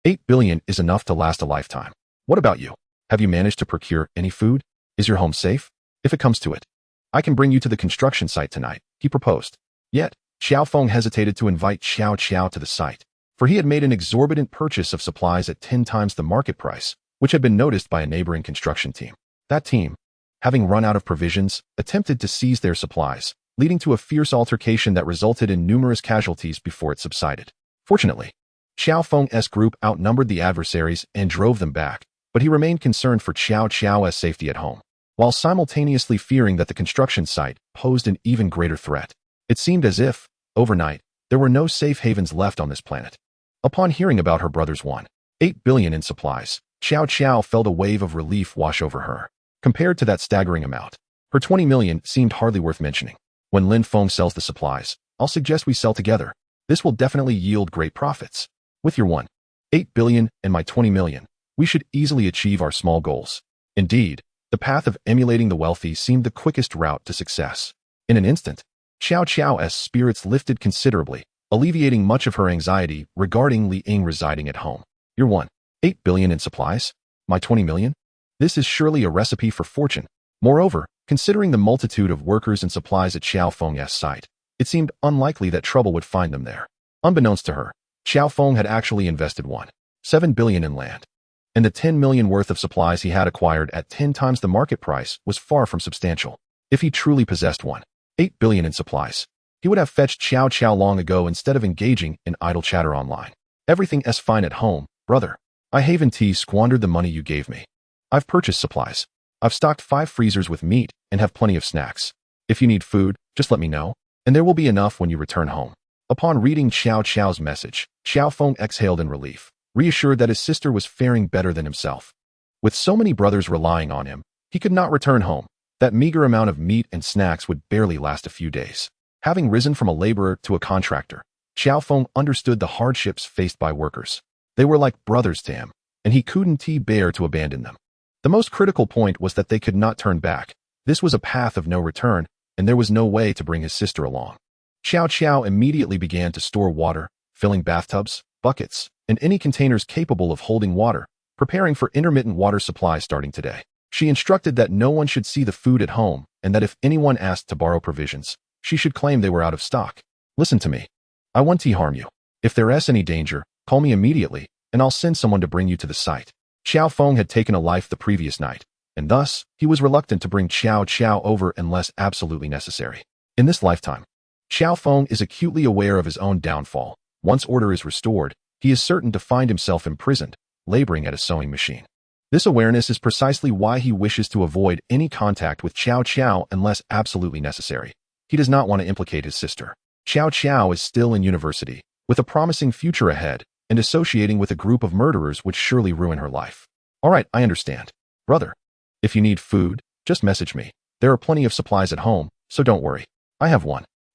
A: 8 billion is enough to last a lifetime. What about you? Have you managed to procure any food? Is your home safe? If it comes to it, I can bring you to the construction site tonight, he proposed. Yet, Xiao Feng hesitated to invite Xiao Qiao to the site, for he had made an exorbitant purchase of supplies at 10 times the market price, which had been noticed by a neighboring construction team. That team, having run out of provisions, attempted to seize their supplies, leading to a fierce altercation that resulted in numerous casualties before it subsided. Fortunately, Xiao Feng's group outnumbered the adversaries and drove them back, but he remained concerned for Xiao Qiao's safety at home, while simultaneously fearing that the construction site posed an even greater threat. It seemed as if, overnight, there were no safe havens left on this planet. Upon hearing about her brother's 8 billion in supplies, Xiao Qiao felt a wave of relief wash over her. Compared to that staggering amount, her 20 million seemed hardly worth mentioning. When Lin Feng sells the supplies, I'll suggest we sell together. This will definitely yield great profits. With your 8 billion and my 20 million, we should easily achieve our small goals. Indeed, the path of emulating the wealthy seemed the quickest route to success. In an instant, Xiao Qiao's spirits lifted considerably, alleviating much of her anxiety regarding Li Ying residing at home. Your 8 billion in supplies? My 20 million? This is surely a recipe for fortune. Moreover, considering the multitude of workers and supplies at Xiao Feng's site, it seemed unlikely that trouble would find them there. Unbeknownst to her, Xiao Feng had actually invested 7 billion in land, and the 10 million worth of supplies he had acquired at 10 times the market price was far from substantial. If he truly possessed 8 billion in supplies, he would have fetched Xiao Qiao long ago instead of engaging in idle chatter online. Everything's fine at home, brother. I haven't squandered the money you gave me. I've purchased supplies. I've stocked 5 freezers with meat and have plenty of snacks. If you need food, just let me know, and there will be enough when you return home. Upon reading Xiao Qiao's message, Xiao Feng exhaled in relief, reassured that his sister was faring better than himself. With so many brothers relying on him, he could not return home. That meager amount of meat and snacks would barely last a few days. Having risen from a laborer to a contractor, Xiao Feng understood the hardships faced by workers. They were like brothers to him, and he couldn't bear to abandon them. The most critical point was that they could not turn back. This was a path of no return, and there was no way to bring his sister along. Xiao Qiao immediately began to store water, filling bathtubs, buckets, and any containers capable of holding water, preparing for intermittent water supply starting today. She instructed that no one should see the food at home, and that if anyone asked to borrow provisions, she should claim they were out of stock. Listen to me. I won't harm you. If there is any danger, call me immediately, and I'll send someone to bring you to the site. Xiao Feng had taken a life the previous night, and thus, he was reluctant to bring Xiao Qiao over unless absolutely necessary. In this lifetime, Xiao Feng is acutely aware of his own downfall. Once order is restored, he is certain to find himself imprisoned, laboring at a sewing machine. This awareness is precisely why he wishes to avoid any contact with Xiao Qiao unless absolutely necessary. He does not want to implicate his sister. Xiao Qiao is still in university, with a promising future ahead, and associating with a group of murderers would surely ruin her life. All right, I understand. Brother, if you need food, just message me. There are plenty of supplies at home, so don't worry. I have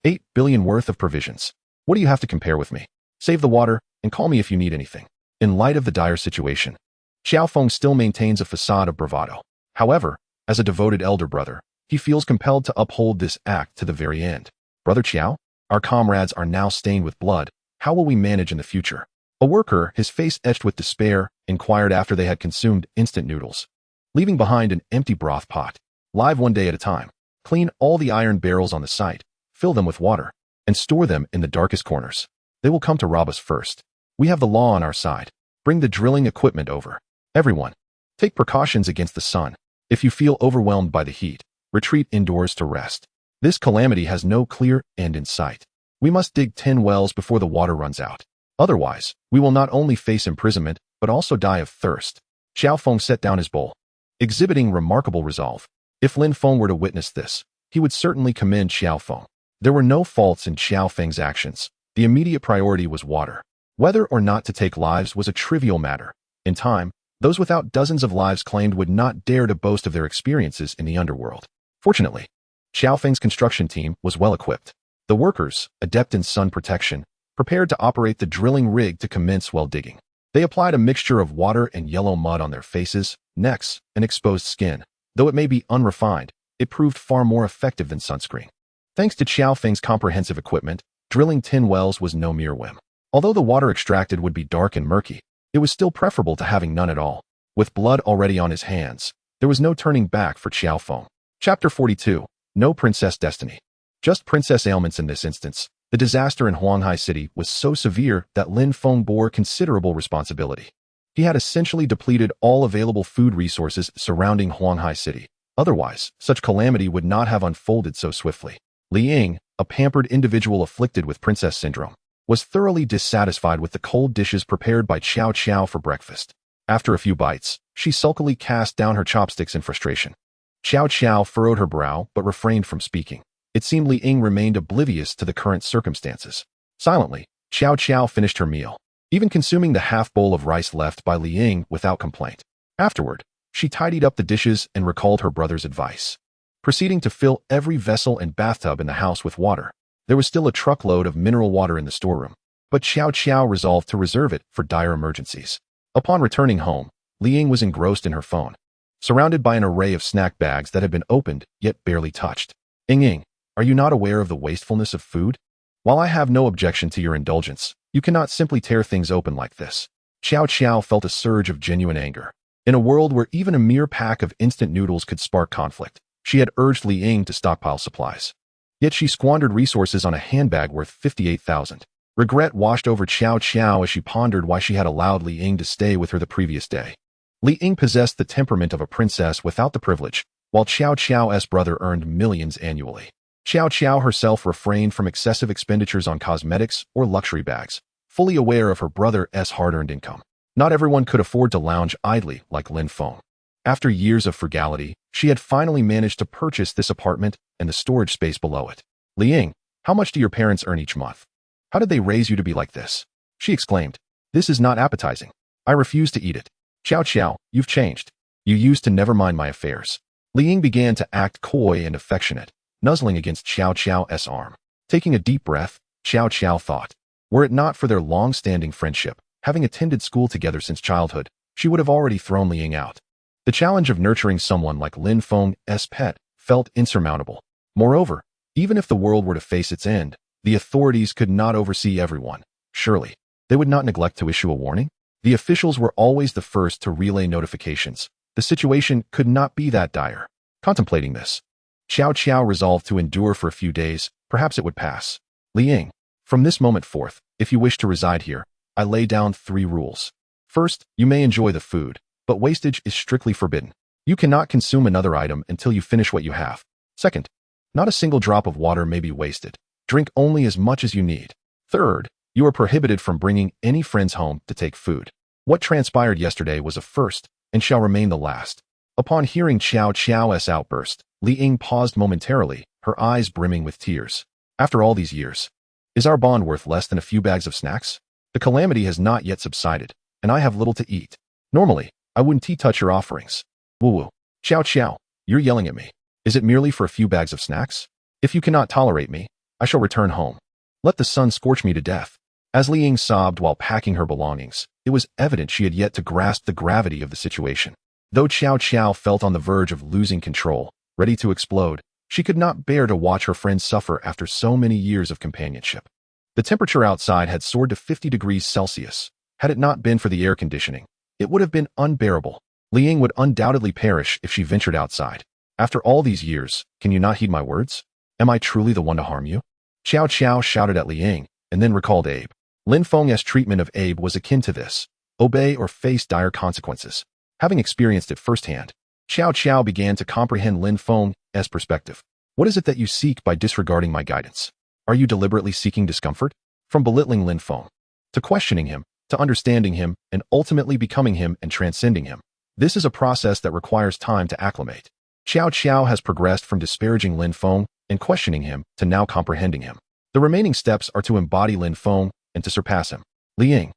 A: 8 billion worth of provisions. What do you have to compare with me? Save the water, and call me if you need anything. In light of the dire situation, Xiao Feng still maintains a facade of bravado. However, as a devoted elder brother, he feels compelled to uphold this act to the very end. Brother Qiao, our comrades are now stained with blood. How will we manage in the future? A worker, his face etched with despair, inquired after they had consumed instant noodles. Leaving behind an empty broth pot. Live one day at a time. Clean all the iron barrels on the site. Fill them with water, and store them in the darkest corners. They will come to rob us first. We have the law on our side. Bring the drilling equipment over. Everyone, take precautions against the sun. If you feel overwhelmed by the heat, retreat indoors to rest. This calamity has no clear end in sight. We must dig 10 wells before the water runs out. Otherwise, we will not only face imprisonment, but also die of thirst. Xiao Feng set down his bowl, exhibiting remarkable resolve. If Lin Feng were to witness this, he would certainly commend Xiao Feng. There were no faults in Xiao Feng's actions. The immediate priority was water. Whether or not to take lives was a trivial matter. In time, those without dozens of lives claimed would not dare to boast of their experiences in the underworld. Fortunately, Xiao Feng's construction team was well equipped. The workers, adept in sun protection, prepared to operate the drilling rig to commence well digging. They applied a mixture of water and yellow mud on their faces, necks, and exposed skin. Though it may be unrefined, it proved far more effective than sunscreen. Thanks to Xiao Feng's comprehensive equipment, drilling 10 wells was no mere whim. Although the water extracted would be dark and murky, it was still preferable to having none at all. With blood already on his hands, there was no turning back for Xiao Feng. Chapter 42. No Princess Destiny. Just princess ailments in this instance. The disaster in Huanghai City was so severe that Lin Feng bore considerable responsibility. He had essentially depleted all available food resources surrounding Huanghai City. Otherwise, such calamity would not have unfolded so swiftly. Li Ying, a pampered individual afflicted with princess syndrome, was thoroughly dissatisfied with the cold dishes prepared by Qiao Qiao for breakfast. After a few bites, she sulkily cast down her chopsticks in frustration. Qiao Qiao furrowed her brow but refrained from speaking. It seemed Li Ying remained oblivious to the current circumstances. Silently, Qiao Qiao finished her meal, even consuming the half bowl of rice left by Li Ying without complaint. Afterward, she tidied up the dishes and recalled her brother's advice. Proceeding to fill every vessel and bathtub in the house with water, there was still a truckload of mineral water in the storeroom, but Xiao Qiao resolved to reserve it for dire emergencies. Upon returning home, Li Ying was engrossed in her phone, surrounded by an array of snack bags that had been opened yet barely touched. Ying, are you not aware of the wastefulness of food? While I have no objection to your indulgence, you cannot simply tear things open like this. Xiao Qiao felt a surge of genuine anger. In a world where even a mere pack of instant noodles could spark conflict, she had urged Li Ying to stockpile supplies. Yet she squandered resources on a handbag worth 58,000. Regret washed over Xiao Qiao as she pondered why she had allowed Li Ying to stay with her the previous day. Li Ying possessed the temperament of a princess without the privilege, while Xiao Qiao's brother earned millions annually. Xiao Qiao herself refrained from excessive expenditures on cosmetics or luxury bags, fully aware of her brother's hard-earned income. Not everyone could afford to lounge idly like Lin Feng. After years of frugality, she had finally managed to purchase this apartment and the storage space below it. Li Ying, how much do your parents earn each month? How did they raise you to be like this? She exclaimed. This is not appetizing. I refuse to eat it. Xiao Qiao, you've changed. You used to never mind my affairs. Li Ying began to act coy and affectionate, nuzzling against Xiao Qiao's arm. Taking a deep breath, Xiao Qiao thought, were it not for their long-standing friendship, having attended school together since childhood, she would have already thrown Li Ying out. The challenge of nurturing someone like Lin Feng's pet felt insurmountable. Moreover, even if the world were to face its end, the authorities could not oversee everyone. Surely, they would not neglect to issue a warning? The officials were always the first to relay notifications. The situation could not be that dire. Contemplating this, Xiao Qiao resolved to endure for a few days. Perhaps it would pass. Li Ying, from this moment forth, if you wish to reside here, I lay down 3 rules. First, you may enjoy the food, but wastage is strictly forbidden. You cannot consume another item until you finish what you have. Second, not a single drop of water may be wasted. Drink only as much as you need. Third, you are prohibited from bringing any friends home to take food. What transpired yesterday was a first, and shall remain the last. Upon hearing Xiao Qiao's outburst, Li Ying paused momentarily, her eyes brimming with tears. After all these years, is our bond worth less than a few bags of snacks? The calamity has not yet subsided, and I have little to eat. Normally, I wouldn't touch your offerings. Woo-woo. Xiao Qiao, you're yelling at me. Is it merely for a few bags of snacks? If you cannot tolerate me, I shall return home. Let the sun scorch me to death. As Li Ying sobbed while packing her belongings, it was evident she had yet to grasp the gravity of the situation. Though Xiao Qiao felt on the verge of losing control, ready to explode, she could not bear to watch her friend suffer after so many years of companionship. The temperature outside had soared to 50 degrees Celsius. Had it not been for the air conditioning, it would have been unbearable. Li Ying would undoubtedly perish if she ventured outside. After all these years, can you not heed my words? Am I truly the one to harm you? Xiao Qiao shouted at Li Ying, and then recalled Abe. Lin Feng's treatment of Abe was akin to this: obey or face dire consequences. Having experienced it firsthand, Xiao Qiao began to comprehend Lin Feng's perspective. What is it that you seek by disregarding my guidance? Are you deliberately seeking discomfort? From belittling Lin Feng, to questioning him, to understanding him, and ultimately becoming him and transcending him. This is a process that requires time to acclimate. Xiao Qiao has progressed from disparaging Lin Feng and questioning him to now comprehending him. The remaining steps are to embody Lin Feng and to surpass him. Li Ying,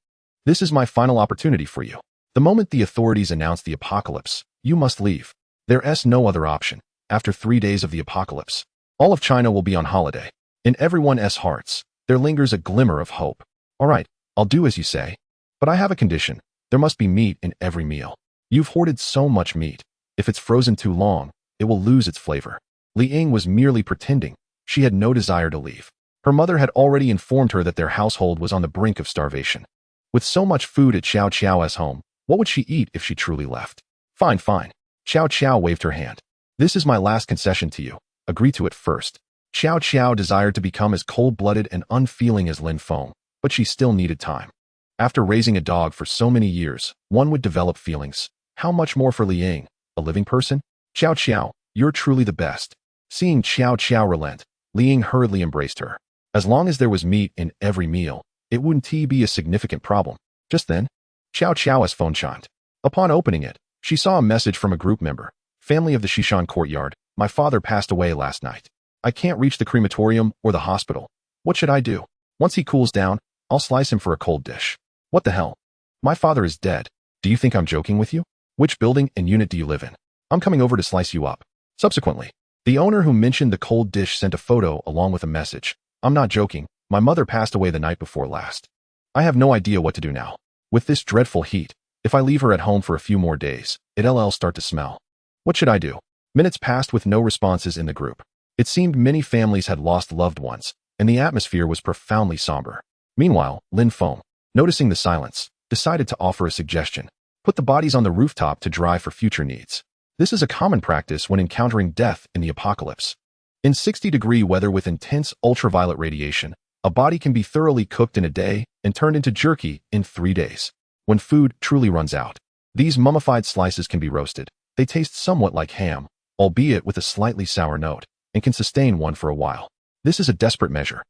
A: this is my final opportunity for you. The moment the authorities announce the apocalypse, you must leave. There's no other option. After 3 days of the apocalypse, all of China will be on holiday. In everyone's hearts, there lingers a glimmer of hope. All right, I'll do as you say. But I have a condition. There must be meat in every meal. You've hoarded so much meat. If it's frozen too long, it will lose its flavor. Li Ying was merely pretending. She had no desire to leave. Her mother had already informed her that their household was on the brink of starvation. With so much food at Xiao Qiao's home, what would she eat if she truly left? Fine, fine. Xiao Qiao waved her hand. This is my last concession to you. Agree to it first. Xiao Qiao desired to become as cold-blooded and unfeeling as Lin Feng, but she still needed time. After raising a dog for so many years, one would develop feelings. How much more for Li Ying, a living person? Xiao Qiao, you're truly the best. Seeing Xiao Qiao relent, Li Ying hurriedly embraced her. As long as there was meat in every meal, it wouldn't be a significant problem. Just then, Xiao Qiao's phone chimed. Upon opening it, she saw a message from a group member. Family of the Shishan courtyard, my father passed away last night. I can't reach the crematorium or the hospital. What should I do? Once he cools down, I'll slice him for a cold dish. What the hell? My father is dead. Do you think I'm joking with you? Which building and unit do you live in? I'm coming over to slice you up. Subsequently, the owner who mentioned the cold dish sent a photo along with a message. I'm not joking. My mother passed away the night before last. I have no idea what to do now. With this dreadful heat, if I leave her at home for a few more days, it'll start to smell. What should I do? Minutes passed with no responses in the group. It seemed many families had lost loved ones, and the atmosphere was profoundly somber. Meanwhile, Lin Feng, noticing the silence, decided to offer a suggestion. Put the bodies on the rooftop to dry for future needs. This is a common practice when encountering death in the apocalypse. In 60-degree weather with intense ultraviolet radiation, a body can be thoroughly cooked in a day and turned into jerky in 3 days. When food truly runs out, these mummified slices can be roasted. They taste somewhat like ham, albeit with a slightly sour note, and can sustain one for a while. This is a desperate measure.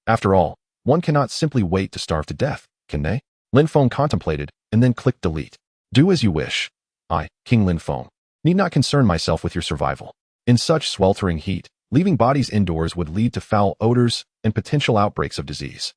A: After all, one cannot simply wait to starve to death, can they? Lin Feng contemplated, and then clicked delete. Do as you wish. I, King Lin Feng, need not concern myself with your survival. In such sweltering heat, leaving bodies indoors would lead to foul odors and potential outbreaks of disease.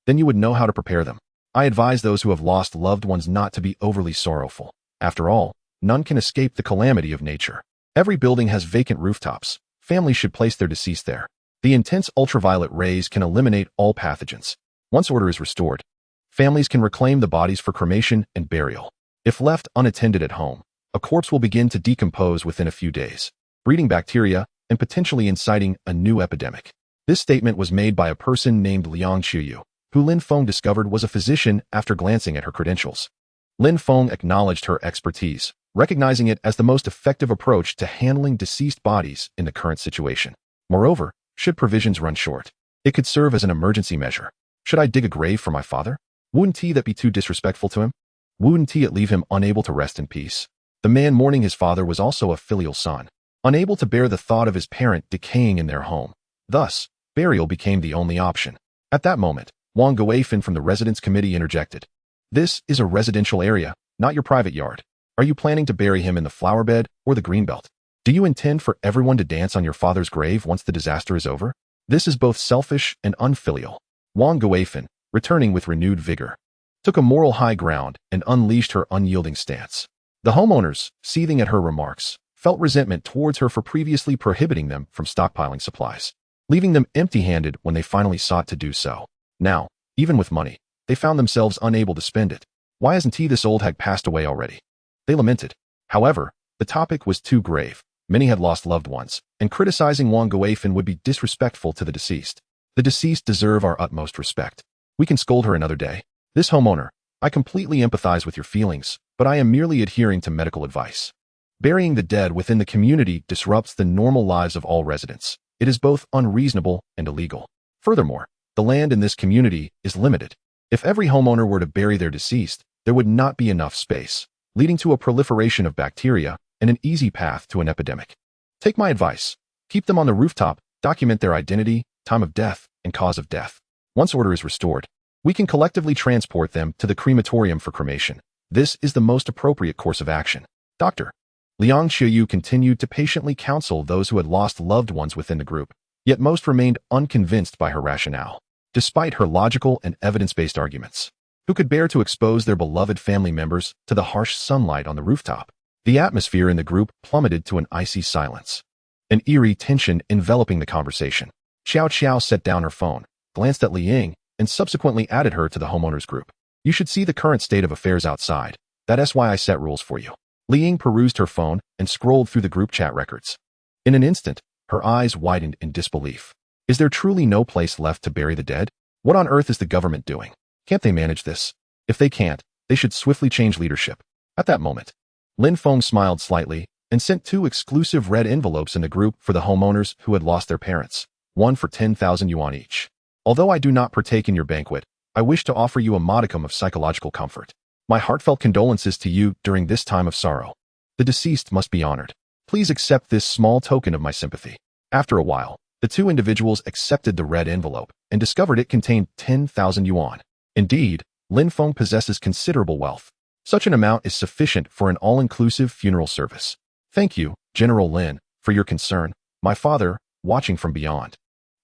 A: Then you would know how to prepare them. I advise those who have lost loved ones not to be overly sorrowful. After all, none can escape the calamity of nature. Every building has vacant rooftops. Families should place their deceased there. The intense ultraviolet rays can eliminate all pathogens. Once order is restored, families can reclaim the bodies for cremation and burial. If left unattended at home, a corpse will begin to decompose within a few days, breeding bacteria and potentially inciting a new epidemic. This statement was made by a person named Liang Qiyu, who Lin Feng discovered was a physician after glancing at her credentials. Lin Feng acknowledged her expertise, recognizing it as the most effective approach to handling deceased bodies in the current situation. Moreover, should provisions run short, it could serve as an emergency measure. Should I dig a grave for my father? Wouldn't that be too disrespectful to him? Wouldn't it leave him unable to rest in peace? The man mourning his father was also a filial son, unable to bear the thought of his parent decaying in their home. Thus, burial became the only option. At that moment, Wang Guifin from the residence committee interjected. This is a residential area, not your private yard. Are you planning to bury him in the flower bed or the greenbelt? Do you intend for everyone to dance on your father's grave once the disaster is over? This is both selfish and unfilial. Wang Guifin, returning with renewed vigor, took a moral high ground and unleashed her unyielding stance. The homeowners, seething at her remarks, felt resentment towards her for previously prohibiting them from stockpiling supplies, leaving them empty-handed when they finally sought to do so. Now, even with money, they found themselves unable to spend it. Why hasn't this old hag passed away already? They lamented. However, the topic was too grave. Many had lost loved ones, and criticizing Wang Guifin would be disrespectful to the deceased. The deceased deserve our utmost respect. We can scold her another day. This homeowner, I completely empathize with your feelings, but I am merely adhering to medical advice. Burying the dead within the community disrupts the normal lives of all residents. It is both unreasonable and illegal. Furthermore, the land in this community is limited. If every homeowner were to bury their deceased, there would not be enough space, leading to a proliferation of bacteria and an easy path to an epidemic. Take my advice. Keep them on the rooftop, document their identity, time of death, and cause of death. Once order is restored, we can collectively transport them to the crematorium for cremation. This is the most appropriate course of action. Dr. Liang Xiaoyu continued to patiently counsel those who had lost loved ones within the group, yet most remained unconvinced by her rationale. Despite her logical and evidence-based arguments, who could bear to expose their beloved family members to the harsh sunlight on the rooftop? The atmosphere in the group plummeted to an icy silence, an eerie tension enveloping the conversation. Xiao Xiao set down her phone, glanced at Li Ying, and subsequently added her to the homeowners group. You should see the current state of affairs outside. That's why I set rules for you. Li Ying perused her phone and scrolled through the group chat records. In an instant, her eyes widened in disbelief. Is there truly no place left to bury the dead? What on earth is the government doing? Can't they manage this? If they can't, they should swiftly change leadership. At that moment, Lin Feng smiled slightly and sent 2 exclusive red envelopes in the group for the homeowners who had lost their parents, one for 10,000 yuan each. Although I do not partake in your banquet, I wish to offer you a modicum of psychological comfort. My heartfelt condolences to you during this time of sorrow. The deceased must be honored. Please accept this small token of my sympathy. After a while, the 2 individuals accepted the red envelope and discovered it contained 10,000 yuan. Indeed, Lin Feng possesses considerable wealth. Such an amount is sufficient for an all-inclusive funeral service. Thank you, General Lin, for your concern. My father, watching from beyond,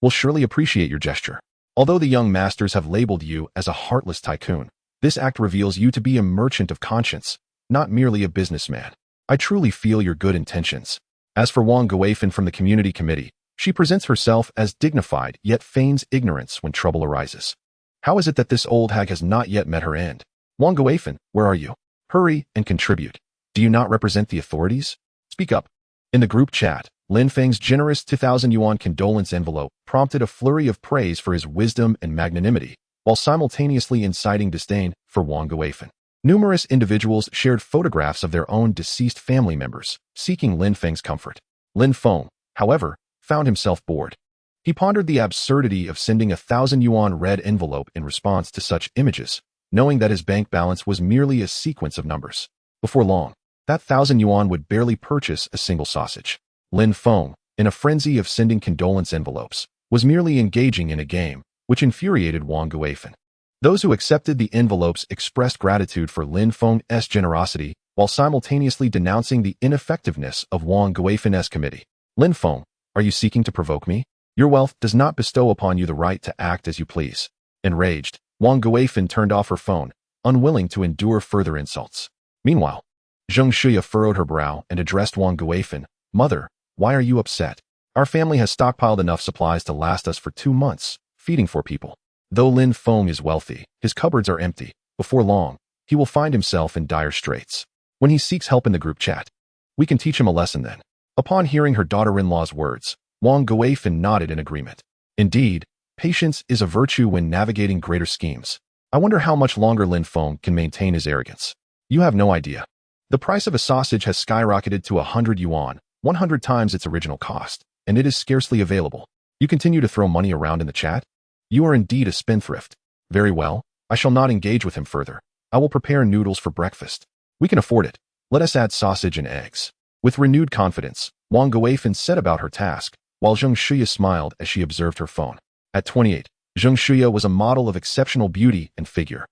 A: will surely appreciate your gesture. Although the young masters have labeled you as a heartless tycoon, this act reveals you to be a merchant of conscience, not merely a businessman. I truly feel your good intentions. As for Wang Guifan from the community committee, she presents herself as dignified yet feigns ignorance when trouble arises. How is it that this old hag has not yet met her end? Wang Guifan, where are you? Hurry and contribute. Do you not represent the authorities? Speak up. In the group chat, Lin Feng's generous 2,000 yuan condolence envelope prompted a flurry of praise for his wisdom and magnanimity, while simultaneously inciting disdain for Wang Guifan. Numerous individuals shared photographs of their own deceased family members, seeking Lin Feng's comfort. Lin Feng, however, found himself bored. He pondered the absurdity of sending a 1,000 yuan red envelope in response to such images, knowing that his bank balance was merely a sequence of numbers. Before long, that 1,000 yuan would barely purchase a single sausage. Lin Feng, in a frenzy of sending condolence envelopes, was merely engaging in a game, which infuriated Wang Guifan. Those who accepted the envelopes expressed gratitude for Lin Feng's generosity, while simultaneously denouncing the ineffectiveness of Wang Guifan's committee. Lin Feng, are you seeking to provoke me? Your wealth does not bestow upon you the right to act as you please. Enraged, Wang Guifan turned off her phone, unwilling to endure further insults. Meanwhile, Zheng Shuya furrowed her brow and addressed Wang Guifan. Mother, why are you upset? Our family has stockpiled enough supplies to last us for 2 months, feeding 4 people. Though Lin Feng is wealthy, his cupboards are empty. Before long, he will find himself in dire straits. When he seeks help in the group chat, we can teach him a lesson then. Upon hearing her daughter-in-law's words, Wang Guifan nodded in agreement. Indeed, patience is a virtue when navigating greater schemes. I wonder how much longer Lin Feng can maintain his arrogance. You have no idea. The price of a sausage has skyrocketed to 100 yuan, 100 times its original cost, and it is scarcely available. You continue to throw money around in the chat? You are indeed a spendthrift. Very well, I shall not engage with him further. I will prepare noodles for breakfast. We can afford it. Let us add sausage and eggs. With renewed confidence, Wang Guifan set about her task, while Zheng Shuya smiled as she observed her phone. At 28, Zheng Shuya was a model of exceptional beauty and figure.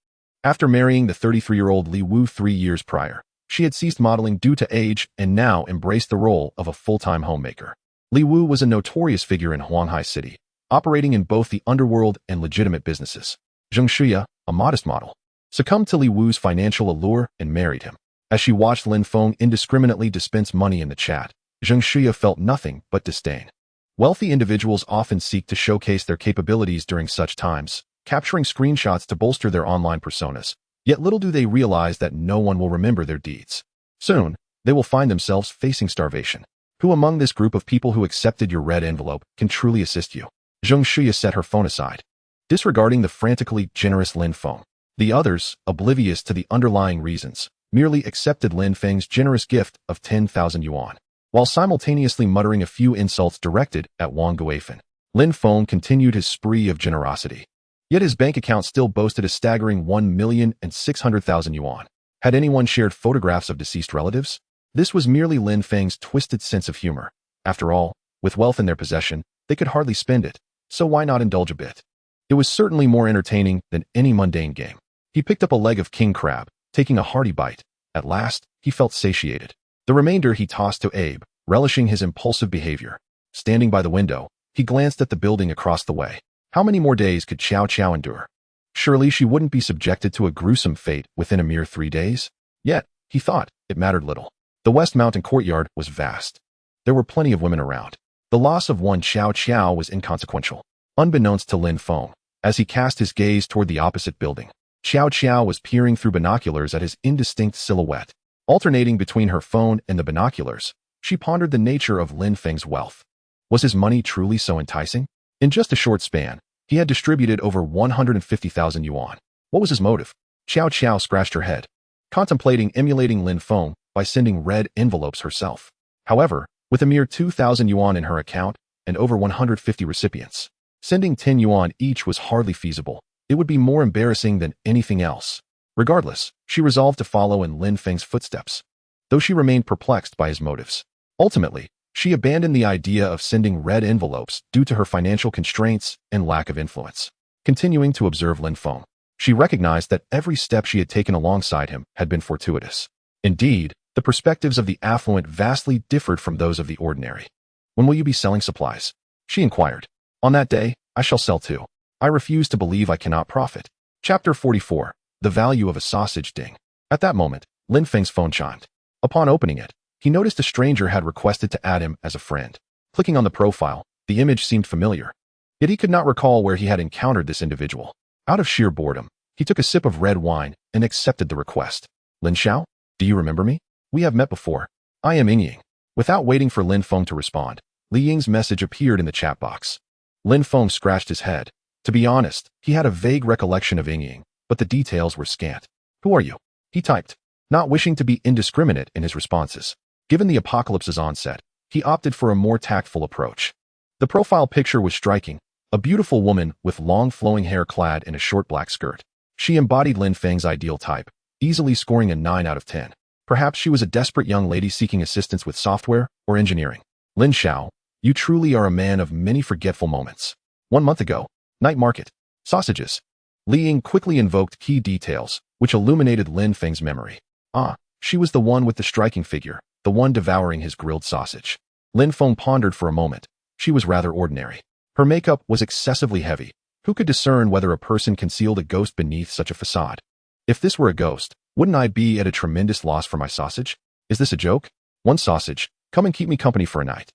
A: After marrying the 33-year-old Li Wu 3 years prior, she had ceased modeling due to age and now embraced the role of a full-time homemaker. Li Wu was a notorious figure in Huanghai City, operating in both the underworld and legitimate businesses. Zheng Shuya, a modest model, succumbed to Li Wu's financial allure and married him. As she watched Lin Feng indiscriminately dispense money in the chat, Zheng Shuya felt nothing but disdain. Wealthy individuals often seek to showcase their capabilities during such times, capturing screenshots to bolster their online personas. Yet little do they realize that no one will remember their deeds. Soon, they will find themselves facing starvation. Who among this group of people who accepted your red envelope can truly assist you? Zheng Shuya set her phone aside, disregarding the frantically generous Lin Feng. The others, oblivious to the underlying reasons, merely accepted Lin Feng's generous gift of 10,000 yuan, while simultaneously muttering a few insults directed at Wang Guifan. Lin Feng continued his spree of generosity. Yet his bank account still boasted a staggering 1,600,000 yuan. Had anyone shared photographs of deceased relatives? This was merely Lin Feng's twisted sense of humor. After all, with wealth in their possession, they could hardly spend it, so why not indulge a bit? It was certainly more entertaining than any mundane game. He picked up a leg of king crab, taking a hearty bite. At last, he felt satiated. The remainder he tossed to Abe, relishing his impulsive behavior. Standing by the window, he glanced at the building across the way. How many more days could Chow Chow endure? Surely she wouldn't be subjected to a gruesome fate within a mere 3 days? Yet, he thought, it mattered little. The West Mountain courtyard was vast. There were plenty of women around. The loss of one Chow Chow was inconsequential. Unbeknownst to Lin Feng, as he cast his gaze toward the opposite building, Chow Chow was peering through binoculars at his indistinct silhouette. Alternating between her phone and the binoculars, she pondered the nature of Lin Feng's wealth. Was his money truly so enticing? In just a short span, he had distributed over 150,000 yuan. What was his motive? Chow Chow scratched her head, contemplating emulating Lin Feng by sending red envelopes herself. However, with a mere 2,000 yuan in her account and over 150 recipients, sending 10 yuan each was hardly feasible. It would be more embarrassing than anything else. Regardless, she resolved to follow in Lin Feng's footsteps, though she remained perplexed by his motives. Ultimately, she abandoned the idea of sending red envelopes due to her financial constraints and lack of influence. Continuing to observe Lin Feng, she recognized that every step she had taken alongside him had been fortuitous. Indeed, the perspectives of the affluent vastly differed from those of the ordinary. When will you be selling supplies? She inquired. On that day, I shall sell too. I refuse to believe I cannot profit. Chapter 44. The Value of a Sausage Ding. At that moment, Lin Feng's phone chimed. Upon opening it, he noticed a stranger had requested to add him as a friend. Clicking on the profile, the image seemed familiar. Yet he could not recall where he had encountered this individual. Out of sheer boredom, he took a sip of red wine and accepted the request. Lin Xiao, do you remember me? We have met before. I am Ying. Without waiting for Lin Feng to respond, Li Ying's message appeared in the chat box. Lin Feng scratched his head. To be honest, he had a vague recollection of Ying, but the details were scant. Who are you? He typed, not wishing to be indiscriminate in his responses. Given the apocalypse's onset, he opted for a more tactful approach. The profile picture was striking, a beautiful woman with long flowing hair clad in a short black skirt. She embodied Lin Feng's ideal type, easily scoring a 9 out of 10. Perhaps she was a desperate young lady seeking assistance with software or engineering. Lin Xiao, you truly are a man of many forgetful moments. 1 month ago, night market, sausages. Li Ying quickly invoked key details, which illuminated Lin Feng's memory. Ah, she was the one with the striking figure, the one devouring his grilled sausage. Lin Feng pondered for a moment. She was rather ordinary. Her makeup was excessively heavy. Who could discern whether a person concealed a ghost beneath such a facade? If this were a ghost, wouldn't I be at a tremendous loss for my sausage? Is this a joke? One sausage, come and keep me company for a night.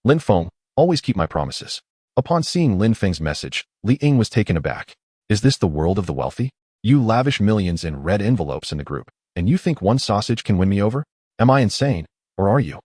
A: Lin Feng, always keep my promises. Upon seeing Lin Feng's message, Li Ying was taken aback. Is this the world of the wealthy? You lavish millions in red envelopes in the group, and you think one sausage can win me over? Am I insane, or are you?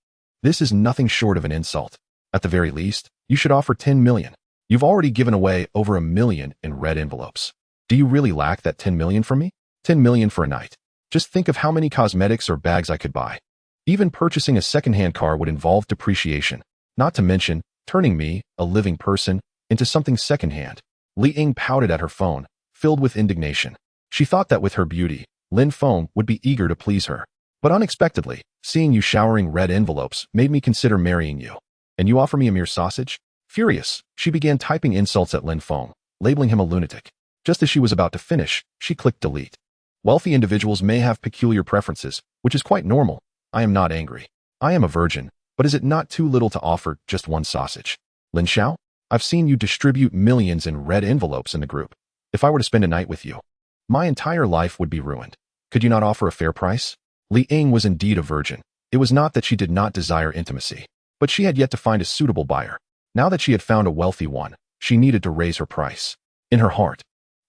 A: This is nothing short of an insult. At the very least, you should offer 10 million. You've already given away over 1 million in red envelopes. Do you really lack that 10 million from me? 10 million for a night. Just think of how many cosmetics or bags I could buy. Even purchasing a second-hand car would involve depreciation, not to mention turning me, a living person, into something second-hand. Li Ying pouted at her phone, filled with indignation. She thought that with her beauty, Lin Feng would be eager to please her. But unexpectedly, seeing you showering red envelopes made me consider marrying you. And you offer me a mere sausage? Furious, she began typing insults at Lin Feng, labeling him a lunatic. Just as she was about to finish, she clicked delete. Wealthy individuals may have peculiar preferences, which is quite normal. I am not angry. I am a virgin, but is it not too little to offer just one sausage? Lin Xiao, I've seen you distribute millions in red envelopes in the group. If I were to spend a night with you, my entire life would be ruined. Could you not offer a fair price? Li Ying was indeed a virgin. It was not that she did not desire intimacy, but she had yet to find a suitable buyer. Now that she had found a wealthy one, she needed to raise her price. In her heart,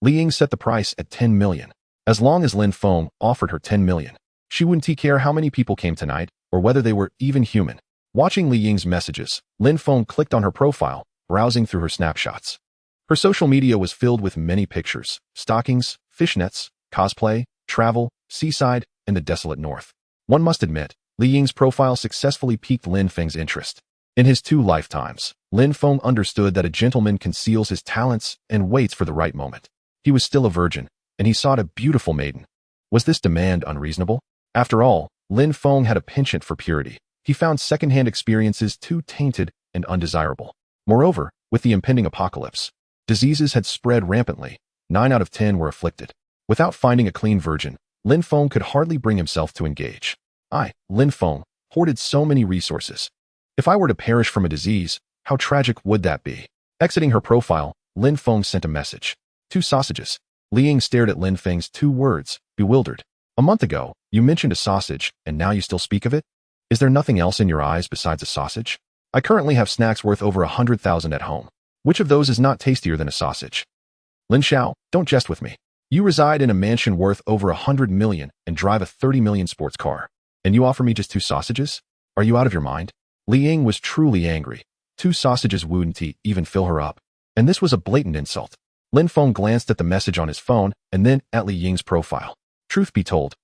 A: Li Ying set the price at 10 million. As long as Lin Feng offered her 10 million, she wouldn't care how many people came tonight, or whether they were even human. Watching Li Ying's messages, Lin Feng clicked on her profile, browsing through her snapshots. Her social media was filled with many pictures, stockings, fishnets, cosplay, travel, seaside, and the desolate north. One must admit, Li Ying's profile successfully piqued Lin Feng's interest. In his 2 lifetimes, Lin Feng understood that a gentleman conceals his talents and waits for the right moment. He was still a virgin, and he sought a beautiful maiden. Was this demand unreasonable? After all, Lin Feng had a penchant for purity. He found second-hand experiences too tainted and undesirable. Moreover, with the impending apocalypse, diseases had spread rampantly. 9 out of 10 were afflicted. Without finding a clean virgin, Lin Feng could hardly bring himself to engage. Lin Feng, hoarded so many resources. If I were to perish from a disease, how tragic would that be? Exiting her profile, Lin Feng sent a message. 2 sausages. Li Ying stared at Lin Feng's 2 words, bewildered. A month ago, you mentioned a sausage, and now you still speak of it? Is there nothing else in your eyes besides a sausage? I currently have snacks worth over 100,000 at home. Which of those is not tastier than a sausage? Lin Xiao, don't jest with me. You reside in a mansion worth over 100 million and drive a 30 million sports car. And you offer me just 2 sausages? Are you out of your mind? Li Ying was truly angry. 2 sausages wouldn't even fill her up. And this was a blatant insult. Lin Feng glanced at the message on his phone and then at Li Ying's profile. Truth be told,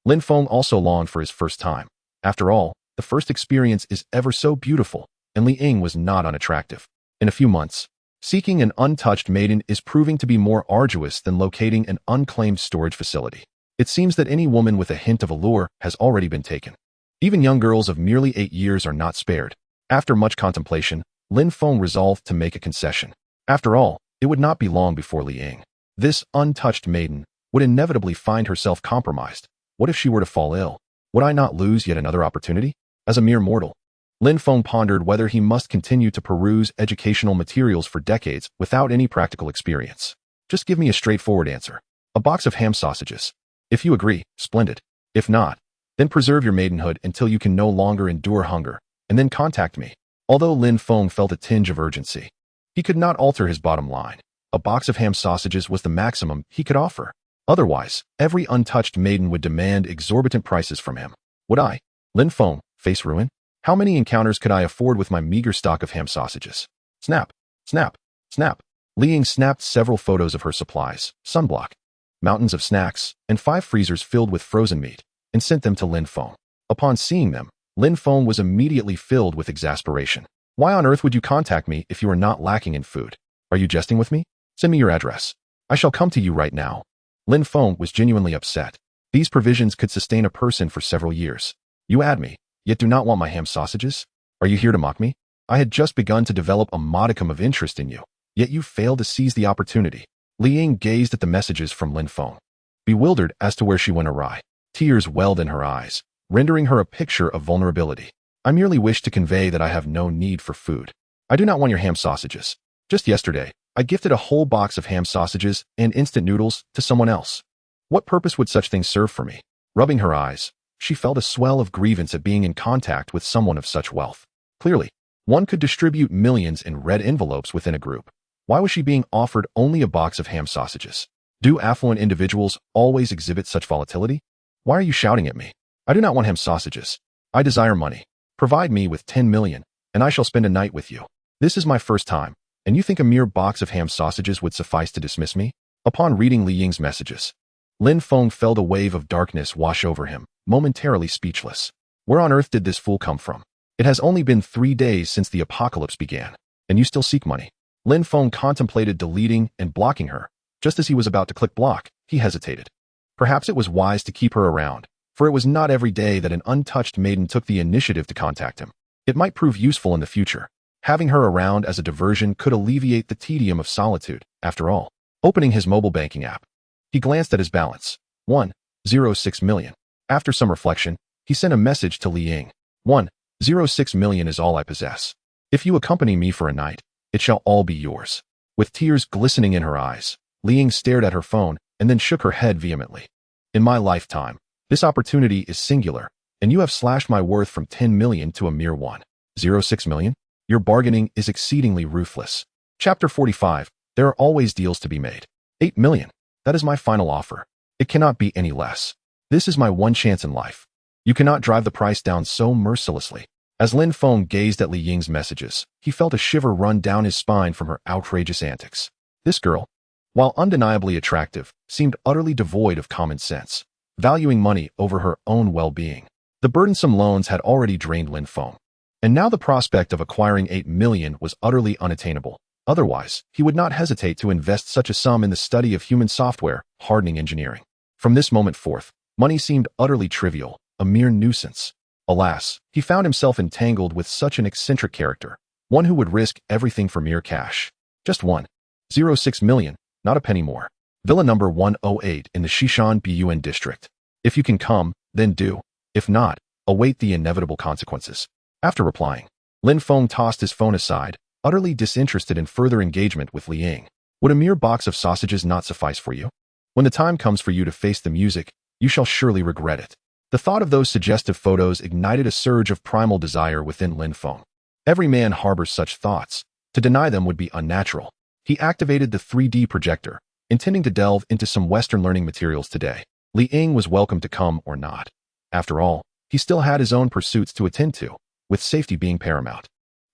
A: Lin Feng also longed for his first time. After all, the first experience is ever so beautiful, and Li Ying was not unattractive. In a few months, seeking an untouched maiden is proving to be more arduous than locating an unclaimed storage facility. It seems that any woman with a hint of allure has already been taken. Even young girls of merely 8 years are not spared. After much contemplation, Lin Feng resolved to make a concession. After all, it would not be long before Li Ying, this untouched maiden, would inevitably find herself compromised. What if she were to fall ill? Would I not lose yet another opportunity? As a mere mortal, Lin Feng pondered whether he must continue to peruse educational materials for decades without any practical experience. Just give me a straightforward answer. A box of ham sausages. If you agree, splendid. If not, then preserve your maidenhood until you can no longer endure hunger, and then contact me. Although Lin Feng felt a tinge of urgency, he could not alter his bottom line. A box of ham sausages was the maximum he could offer. Otherwise, every untouched maiden would demand exorbitant prices from him. Would I, Lin Feng, face ruin? How many encounters could I afford with my meager stock of ham sausages? Snap, snap, snap. Li Ying snapped several photos of her supplies, sunblock, mountains of snacks, and 5 freezers filled with frozen meat, and sent them to Lin Feng. Upon seeing them, Lin Feng was immediately filled with exasperation. Why on earth would you contact me if you are not lacking in food? Are you jesting with me? Send me your address. I shall come to you right now. Lin Feng was genuinely upset. These provisions could sustain a person for several years. You add me, yet do not want my ham sausages? Are you here to mock me? I had just begun to develop a modicum of interest in you, yet you failed to seize the opportunity. Li Ying gazed at the messages from Lin Feng, bewildered as to where she went awry. Tears welled in her eyes, rendering her a picture of vulnerability. I merely wish to convey that I have no need for food. I do not want your ham sausages. Just yesterday, I gifted a whole box of ham sausages and instant noodles to someone else. What purpose would such things serve for me? Rubbing her eyes, she felt a swell of grievance at being in contact with someone of such wealth. Clearly, one could distribute millions in red envelopes within a group. Why was she being offered only a box of ham sausages? Do affluent individuals always exhibit such volatility? Why are you shouting at me? I do not want ham sausages. I desire money. Provide me with 10 million, and I shall spend a night with you. This is my first time, and you think a mere box of ham sausages would suffice to dismiss me? Upon reading Li Ying's messages, Lin Feng felt a wave of darkness wash over him, momentarily speechless. Where on earth did this fool come from? It has only been 3 days since the apocalypse began, and you still seek money. Lin Feng contemplated deleting and blocking her. Just as he was about to click block, he hesitated. Perhaps it was wise to keep her around, for it was not every day that an untouched maiden took the initiative to contact him. It might prove useful in the future. Having her around as a diversion could alleviate the tedium of solitude, after all. Opening his mobile banking app, he glanced at his balance. 1.06 million. After some reflection, he sent a message to Li Ying. 1.06 million is all I possess. If you accompany me for a night, it shall all be yours. With tears glistening in her eyes, Li Ying stared at her phone and then shook her head vehemently. In my lifetime, this opportunity is singular, and you have slashed my worth from 10 million to a mere 1.06 million? Your bargaining is exceedingly ruthless. Chapter 45. There are always deals to be made. 8 million. That is my final offer. It cannot be any less. This is my one chance in life. You cannot drive the price down so mercilessly. As Lin Feng gazed at Li Ying's messages, he felt a shiver run down his spine from her outrageous antics. This girl, while undeniably attractive, seemed utterly devoid of common sense, valuing money over her own well-being. The burdensome loans had already drained Lin Feng, And now the prospect of acquiring 8 million was utterly unattainable. Otherwise, he would not hesitate to invest such a sum in the study of human software, hardening engineering. From this moment forth, money seemed utterly trivial, a mere nuisance. Alas, he found himself entangled with such an eccentric character, one who would risk everything for mere cash. Just 1.06 million, not a penny more. Villa number 108 in the Shishan Bun district. If you can come, then do. If not, await the inevitable consequences. After replying, Lin Feng tossed his phone aside, utterly disinterested in further engagement with Li Ying. Would a mere box of sausages not suffice for you? When the time comes for you to face the music, you shall surely regret it. The thought of those suggestive photos ignited a surge of primal desire within Lin Feng. Every man harbors such thoughts. To deny them would be unnatural. He activated the 3D projector, intending to delve into some Western learning materials today. Li Ying was welcome to come or not. After all, he still had his own pursuits to attend to, with safety being paramount.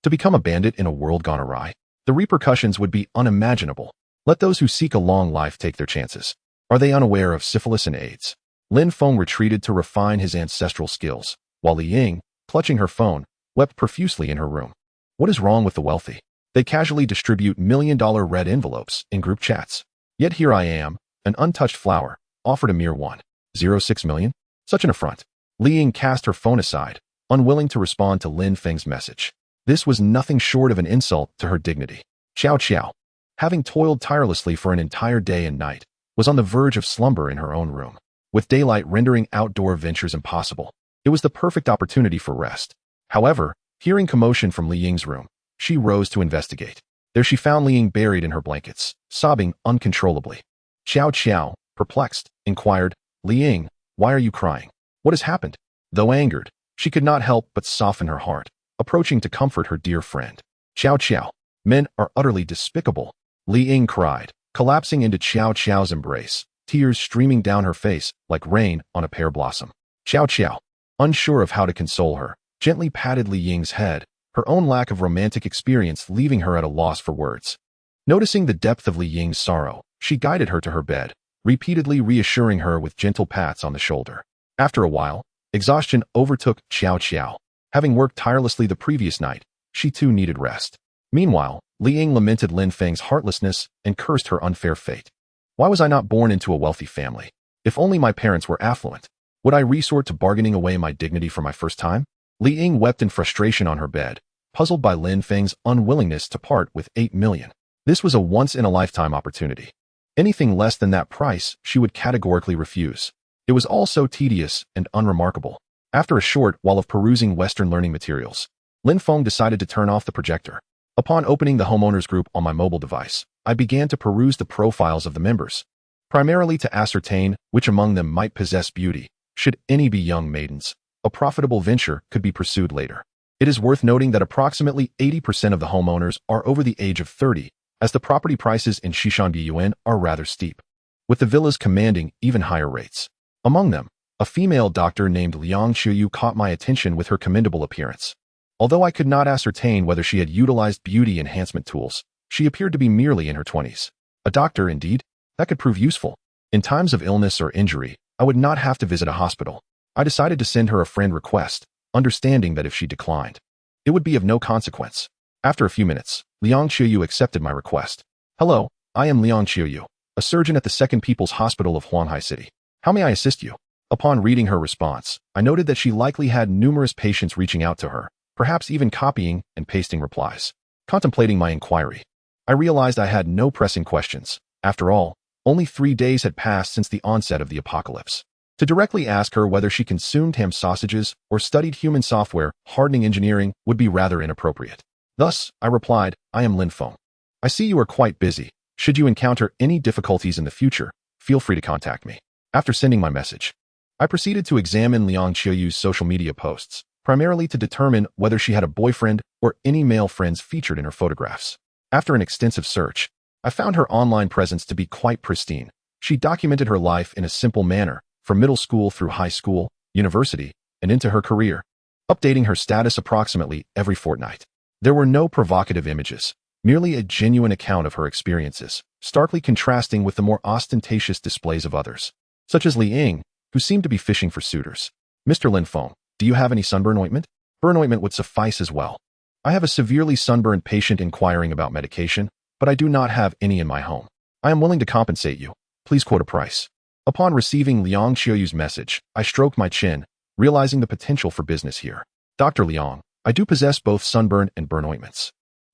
A: To become a bandit in a world gone awry, the repercussions would be unimaginable. Let those who seek a long life take their chances. Are they unaware of syphilis and AIDS? Lin Feng retreated to refine his ancestral skills, while Li Ying, clutching her phone, wept profusely in her room. What is wrong with the wealthy? They casually distribute million-dollar red envelopes in group chats. Yet here I am, an untouched flower, offered a mere 1.06 million? Such an affront. Li Ying cast her phone aside, unwilling to respond to Lin Feng's message. This was nothing short of an insult to her dignity. Xiao Xiao, having toiled tirelessly for an entire day and night, was on the verge of slumber in her own room. With daylight rendering outdoor ventures impossible, it was the perfect opportunity for rest. However, hearing commotion from Li Ying's room, she rose to investigate. There she found Li Ying buried in her blankets, sobbing uncontrollably. Xiao Xiao, perplexed, inquired, Li Ying, why are you crying? What has happened? Though angered, she could not help but soften her heart, approaching to comfort her dear friend. Xiao Xiao, men are utterly despicable, Li Ying cried, collapsing into Xiao Xiao's embrace, tears streaming down her face like rain on a pear blossom. Xiao Xiao, unsure of how to console her, gently patted Li Ying's head, her own lack of romantic experience leaving her at a loss for words. Noticing the depth of Li Ying's sorrow, she guided her to her bed, repeatedly reassuring her with gentle pats on the shoulder. After a while, exhaustion overtook Xiao Xiao. Having worked tirelessly the previous night, she too needed rest. Meanwhile, Li Ying lamented Lin Feng's heartlessness and cursed her unfair fate. Why was I not born into a wealthy family? If only my parents were affluent. Would I resort to bargaining away my dignity for my first time? Li Ying wept in frustration on her bed, puzzled by Lin Feng's unwillingness to part with 8 million. This was a once-in-a-lifetime opportunity. Anything less than that price, she would categorically refuse. It was all so tedious and unremarkable. After a short while of perusing Western learning materials, Lin Feng decided to turn off the projector. Upon opening the homeowners group on my mobile device, I began to peruse the profiles of the members, primarily to ascertain which among them might possess beauty. Should any be young maidens, a profitable venture could be pursued later. It is worth noting that approximately 80% of the homeowners are over the age of 30, as the property prices in Shishan Bun are rather steep, with the villas commanding even higher rates. Among them, a female doctor named Liang Qiuyu caught my attention with her commendable appearance. Although I could not ascertain whether she had utilized beauty enhancement tools, she appeared to be merely in her 20s. A doctor, indeed? That could prove useful. In times of illness or injury, I would not have to visit a hospital. I decided to send her a friend request, understanding that if she declined, it would be of no consequence. After a few minutes, Liang Qiuyu accepted my request. Hello, I am Liang Qiuyu, a surgeon at the Second People's Hospital of Huanghai City. How may I assist you? Upon reading her response, I noted that she likely had numerous patients reaching out to her, perhaps even copying and pasting replies. Contemplating my inquiry, I realized I had no pressing questions. After all, only 3 days had passed since the onset of the apocalypse. To directly ask her whether she consumed ham sausages or studied human software, hardening engineering would be rather inappropriate. Thus, I replied, I am Lin Feng. I see you are quite busy. Should you encounter any difficulties in the future, feel free to contact me. After sending my message, I proceeded to examine Liang Qiuyu's social media posts, primarily to determine whether she had a boyfriend or any male friends featured in her photographs. After an extensive search, I found her online presence to be quite pristine. She documented her life in a simple manner, from middle school through high school, university, and into her career, updating her status approximately every fortnight. There were no provocative images, merely a genuine account of her experiences, starkly contrasting with the more ostentatious displays of others, such as Li Ying, who seemed to be fishing for suitors. Mr. Lin Feng, do you have any sunburn ointment? Burn ointment would suffice as well. I have a severely sunburned patient inquiring about medication, but I do not have any in my home. I am willing to compensate you. Please quote a price. Upon receiving Liang Xiaoyu's message, I stroked my chin, realizing the potential for business here. Dr. Liang, I do possess both sunburn and burn ointments.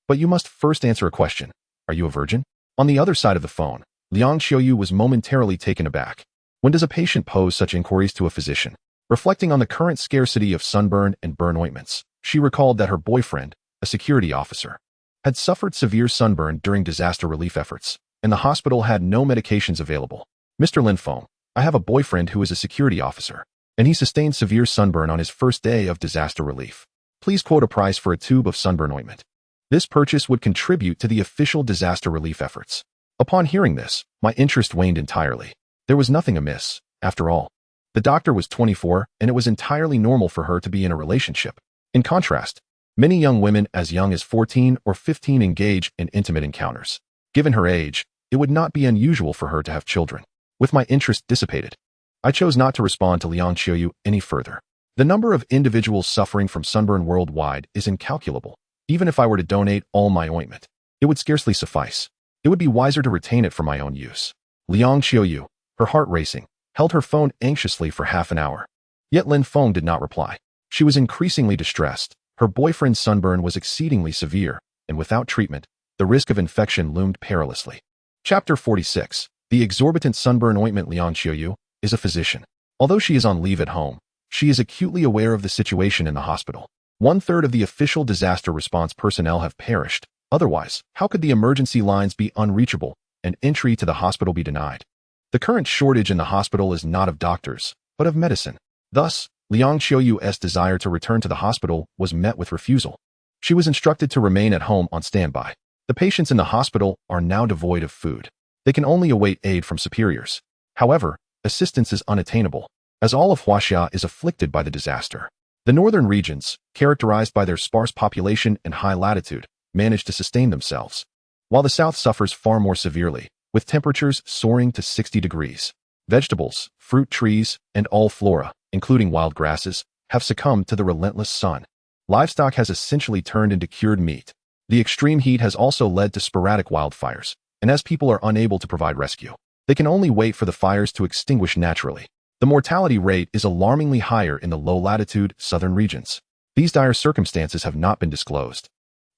A: But you must first answer a question. Are you a virgin? On the other side of the phone, Liang Xiaoyu was momentarily taken aback. When does a patient pose such inquiries to a physician? Reflecting on the current scarcity of sunburn and burn ointments, she recalled that her boyfriend, a security officer, had suffered severe sunburn during disaster relief efforts, and the hospital had no medications available. Mr. Lin Feng, I have a boyfriend who is a security officer, and he sustained severe sunburn on his first day of disaster relief. Please quote a price for a tube of sunburn ointment. This purchase would contribute to the official disaster relief efforts. Upon hearing this, my interest waned entirely. There was nothing amiss, after all. The doctor was 24, and it was entirely normal for her to be in a relationship. In contrast, many young women as young as 14 or 15 engage in intimate encounters. Given her age, it would not be unusual for her to have children. With my interest dissipated, I chose not to respond to Liang Xiaoyu any further. The number of individuals suffering from sunburn worldwide is incalculable. Even if I were to donate all my ointment, it would scarcely suffice. It would be wiser to retain it for my own use. Liang Xiaoyu, her heart racing, held her phone anxiously for half an hour. Yet Lin Feng did not reply. She was increasingly distressed. Her boyfriend's sunburn was exceedingly severe, and without treatment, the risk of infection loomed perilously. Chapter 46. The exorbitant sunburn ointment. Liang Xiaoyu is a physician. Although she is on leave at home, she is acutely aware of the situation in the hospital. 1/3 of the official disaster response personnel have perished. Otherwise, how could the emergency lines be unreachable and entry to the hospital be denied? The current shortage in the hospital is not of doctors, but of medicine. Thus, Liang Xiaoyu's desire to return to the hospital was met with refusal. She was instructed to remain at home on standby. The patients in the hospital are now devoid of food. They can only await aid from superiors. However, assistance is unattainable, as all of Huaxia is afflicted by the disaster. The northern regions, characterized by their sparse population and high latitude, manage to sustain themselves, while the south suffers far more severely, with temperatures soaring to 60 degrees. Vegetables, fruit trees, and all flora, including wild grasses, have succumbed to the relentless sun. Livestock has essentially turned into cured meat. The extreme heat has also led to sporadic wildfires, and as people are unable to provide rescue, they can only wait for the fires to extinguish naturally. The mortality rate is alarmingly higher in the low-latitude southern regions. These dire circumstances have not been disclosed,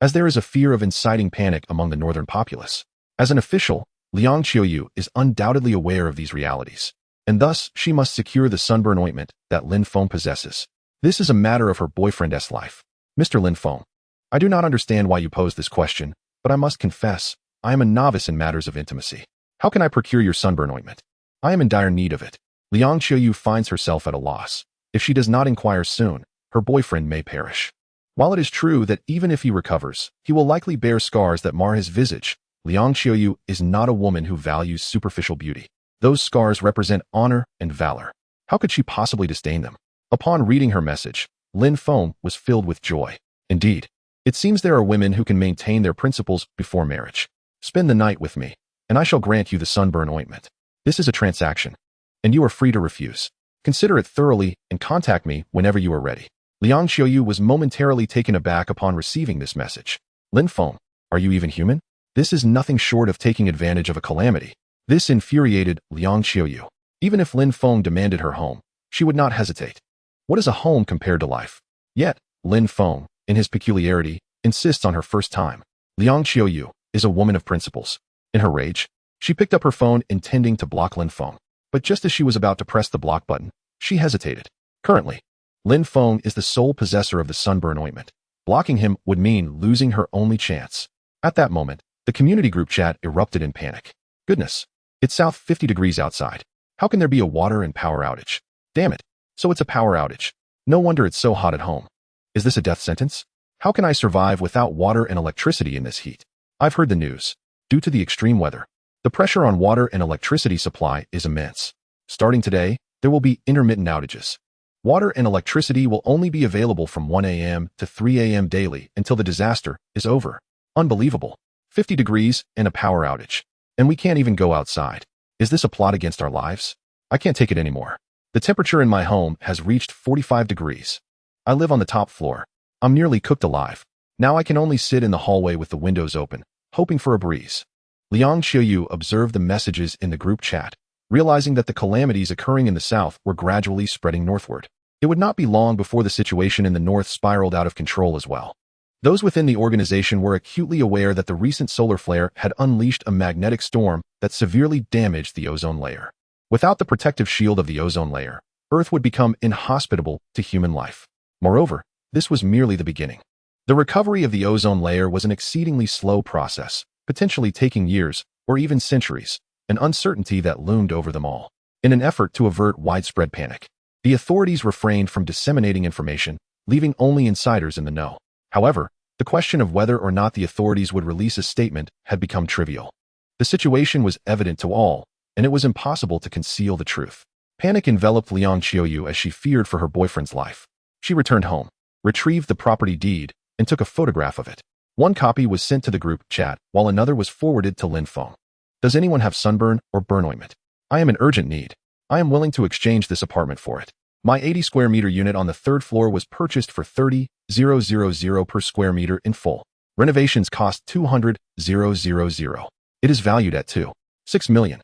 A: as there is a fear of inciting panic among the northern populace. As an official, Liang Xiaoyu is undoubtedly aware of these realities, and thus she must secure the sunburn ointment that Lin Feng possesses. This is a matter of her boyfriend's life. Mr. Lin Feng, I do not understand why you pose this question, but I must confess, I am a novice in matters of intimacy. How can I procure your sunburn ointment? I am in dire need of it. Liang Xiaoyu finds herself at a loss. If she does not inquire soon, her boyfriend may perish. While it is true that even if he recovers, he will likely bear scars that mar his visage, Liang Xiaoyu is not a woman who values superficial beauty. Those scars represent honor and valor. How could she possibly disdain them? Upon reading her message, Lin Feng was filled with joy. Indeed, it seems there are women who can maintain their principles before marriage. Spend the night with me, and I shall grant you the sunburn ointment. This is a transaction, and you are free to refuse. Consider it thoroughly and contact me whenever you are ready. Liang Xiaoyu was momentarily taken aback upon receiving this message. Lin Feng, are you even human? This is nothing short of taking advantage of a calamity. This infuriated Liang Xiaoyu. Even if Lin Feng demanded her home, she would not hesitate. What is a home compared to life? Yet, Lin Feng, in his peculiarity, insists on her first time. Liang Xiaoyu is a woman of principles. In her rage, she picked up her phone intending to block Lin Feng. But just as she was about to press the block button, she hesitated. Currently, Lin Feng is the sole possessor of the sunburn ointment. Blocking him would mean losing her only chance. At that moment, the community group chat erupted in panic. Goodness, it's south 50 degrees outside. How can there be a water and power outage? Damn it, so it's a power outage. No wonder it's so hot at home. Is this a death sentence? How can I survive without water and electricity in this heat? I've heard the news. Due to the extreme weather, the pressure on water and electricity supply is immense. Starting today, there will be intermittent outages. Water and electricity will only be available from 1 a.m. to 3 a.m. daily until the disaster is over. Unbelievable. 50 degrees and a power outage. And we can't even go outside. Is this a plot against our lives? I can't take it anymore. The temperature in my home has reached 45 degrees. I live on the top floor, I'm nearly cooked alive. Now I can only sit in the hallway with the windows open, hoping for a breeze. Liang Qiuyu observed the messages in the group chat, realizing that the calamities occurring in the south were gradually spreading northward. It would not be long before the situation in the north spiraled out of control as well. Those within the organization were acutely aware that the recent solar flare had unleashed a magnetic storm that severely damaged the ozone layer. Without the protective shield of the ozone layer, Earth would become inhospitable to human life. Moreover, this was merely the beginning. The recovery of the ozone layer was an exceedingly slow process, potentially taking years or even centuries, an uncertainty that loomed over them all. In an effort to avert widespread panic, the authorities refrained from disseminating information, leaving only insiders in the know. However, the question of whether or not the authorities would release a statement had become trivial. The situation was evident to all, and it was impossible to conceal the truth. Panic enveloped Liang Qiuyu as she feared for her boyfriend's life. She returned home, retrieved the property deed, and took a photograph of it. One copy was sent to the group chat, while another was forwarded to Lin Feng. Does anyone have sunburn or burn ointment? I am in urgent need. I am willing to exchange this apartment for it. My 80 square meter unit on the third floor was purchased for 30,000 per square meter in full. Renovations cost 200,000. It is valued at 2.6 million.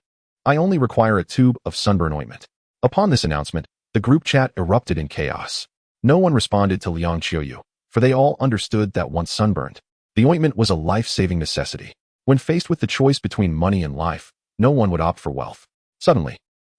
A: I only require a tube of sunburn ointment. Upon this announcement, the group chat erupted in chaos. No one responded to Liang Qiuyu, for they all understood that once sunburned, the ointment was a life-saving necessity. When faced with the choice between money and life, no one would opt for wealth. Suddenly,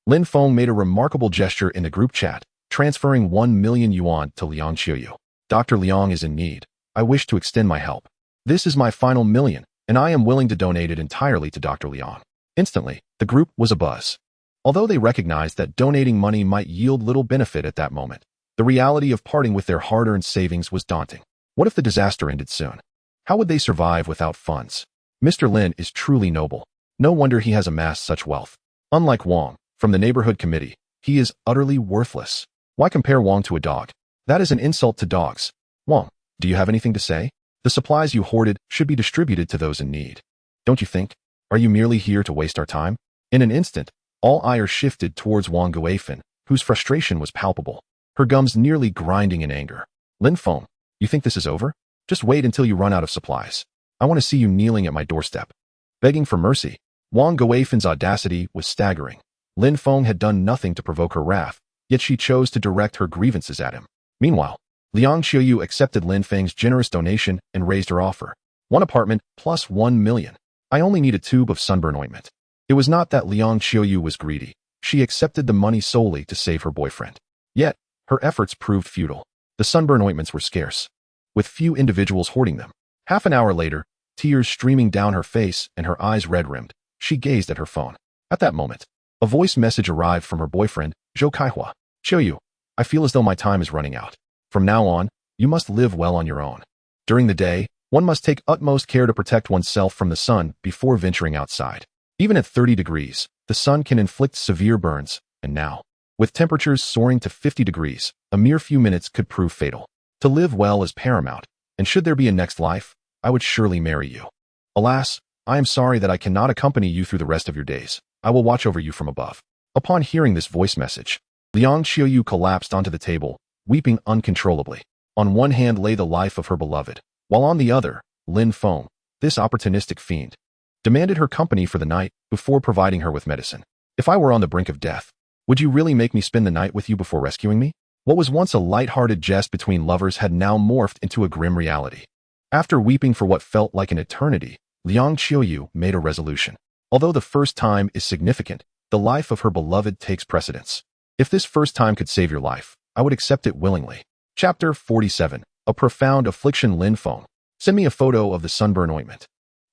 A: Lin Feng made a remarkable gesture in the group chat, transferring 1 million yuan to Liang Qiuyu. Dr. Liang is in need. I wish to extend my help. This is my final million, and I am willing to donate it entirely to Dr. Liang. Instantly, the group was abuzz. Although they recognized that donating money might yield little benefit at that moment, the reality of parting with their hard-earned savings was daunting. What if the disaster ended soon? How would they survive without funds? Mr. Lin is truly noble. No wonder he has amassed such wealth. Unlike Wang, from the neighborhood committee, he is utterly worthless. Why compare Wang to a dog? That is an insult to dogs. Wang, do you have anything to say? The supplies you hoarded should be distributed to those in need. Don't you think? Are you merely here to waste our time? In an instant, all ire shifted towards Wang Guifan, whose frustration was palpable, her gums nearly grinding in anger. Lin Feng, you think this is over? Just wait until you run out of supplies. I want to see you kneeling at my doorstep, begging for mercy. Wang Guifan's audacity was staggering. Lin Feng had done nothing to provoke her wrath, yet she chose to direct her grievances at him. Meanwhile, Liang Qiuyu accepted Lin Feng's generous donation and raised her offer. 1 apartment plus 1 million. I only need a tube of sunburn ointment. It was not that Liang Qiuyu was greedy. She accepted the money solely to save her boyfriend. Yet, her efforts proved futile. The sunburn ointments were scarce, with few individuals hoarding them. Half an hour later, tears streaming down her face and her eyes red-rimmed, she gazed at her phone. At that moment, a voice message arrived from her boyfriend, Zhou Kaihua. Qiuyu, I feel as though my time is running out. From now on, you must live well on your own. During the day, one must take utmost care to protect oneself from the sun before venturing outside. Even at 30 degrees, the sun can inflict severe burns, and now, with temperatures soaring to 50 degrees, a mere few minutes could prove fatal. To live well is paramount, and should there be a next life, I would surely marry you. Alas, I am sorry that I cannot accompany you through the rest of your days. I will watch over you from above. Upon hearing this voice message, Liang Qiuyu collapsed onto the table, weeping uncontrollably. On one hand lay the life of her beloved, while on the other, Lin Feng, this opportunistic fiend, demanded her company for the night before providing her with medicine. If I were on the brink of death, would you really make me spend the night with you before rescuing me? What was once a light-hearted jest between lovers had now morphed into a grim reality. After weeping for what felt like an eternity, Liang Qiuyu made a resolution. Although the first time is significant, the life of her beloved takes precedence. If this first time could save your life, I would accept it willingly. Chapter 47. A profound affliction. Lin Feng, send me a photo of the sunburn ointment.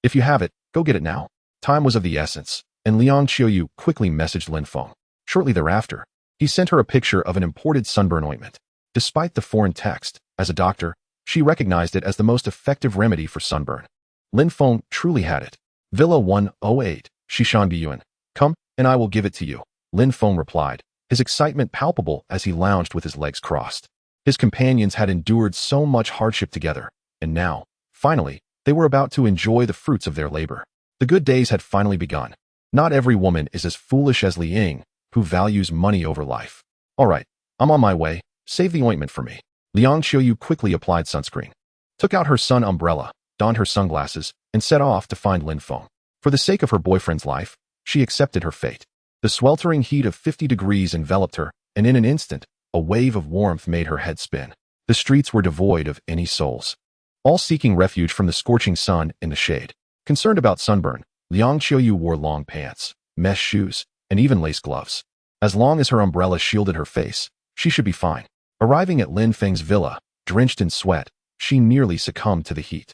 A: If you have it, go get it now. Time was of the essence, and Liang Qiuyu quickly messaged Lin Feng. Shortly thereafter, he sent her a picture of an imported sunburn ointment. Despite the foreign text, as a doctor, she recognized it as the most effective remedy for sunburn. Lin Feng truly had it. Villa 108, Shishanbiyuan. Come, and I will give it to you. Lin Feng replied, his excitement palpable as he lounged with his legs crossed. His companions had endured so much hardship together, and now, finally, they were about to enjoy the fruits of their labor. The good days had finally begun. Not every woman is as foolish as Li Ying, who values money over life. All right, I'm on my way. Save the ointment for me. Liang Qiuyu quickly applied sunscreen, took out her sun umbrella, donned her sunglasses, and set off to find Lin Feng. For the sake of her boyfriend's life, she accepted her fate. The sweltering heat of 50 degrees enveloped her, and in an instant, a wave of warmth made her head spin. The streets were devoid of any souls, all seeking refuge from the scorching sun in the shade. Concerned about sunburn, Liang Qiuyu wore long pants, mesh shoes, and even lace gloves. As long as her umbrella shielded her face, she should be fine. Arriving at Lin Feng's villa, drenched in sweat, she nearly succumbed to the heat.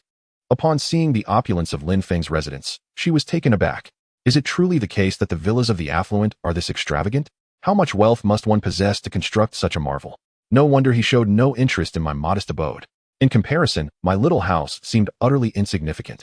A: Upon seeing the opulence of Lin Feng's residence, she was taken aback. Is it truly the case that the villas of the affluent are this extravagant? How much wealth must one possess to construct such a marvel? No wonder he showed no interest in my modest abode. In comparison, my little house seemed utterly insignificant.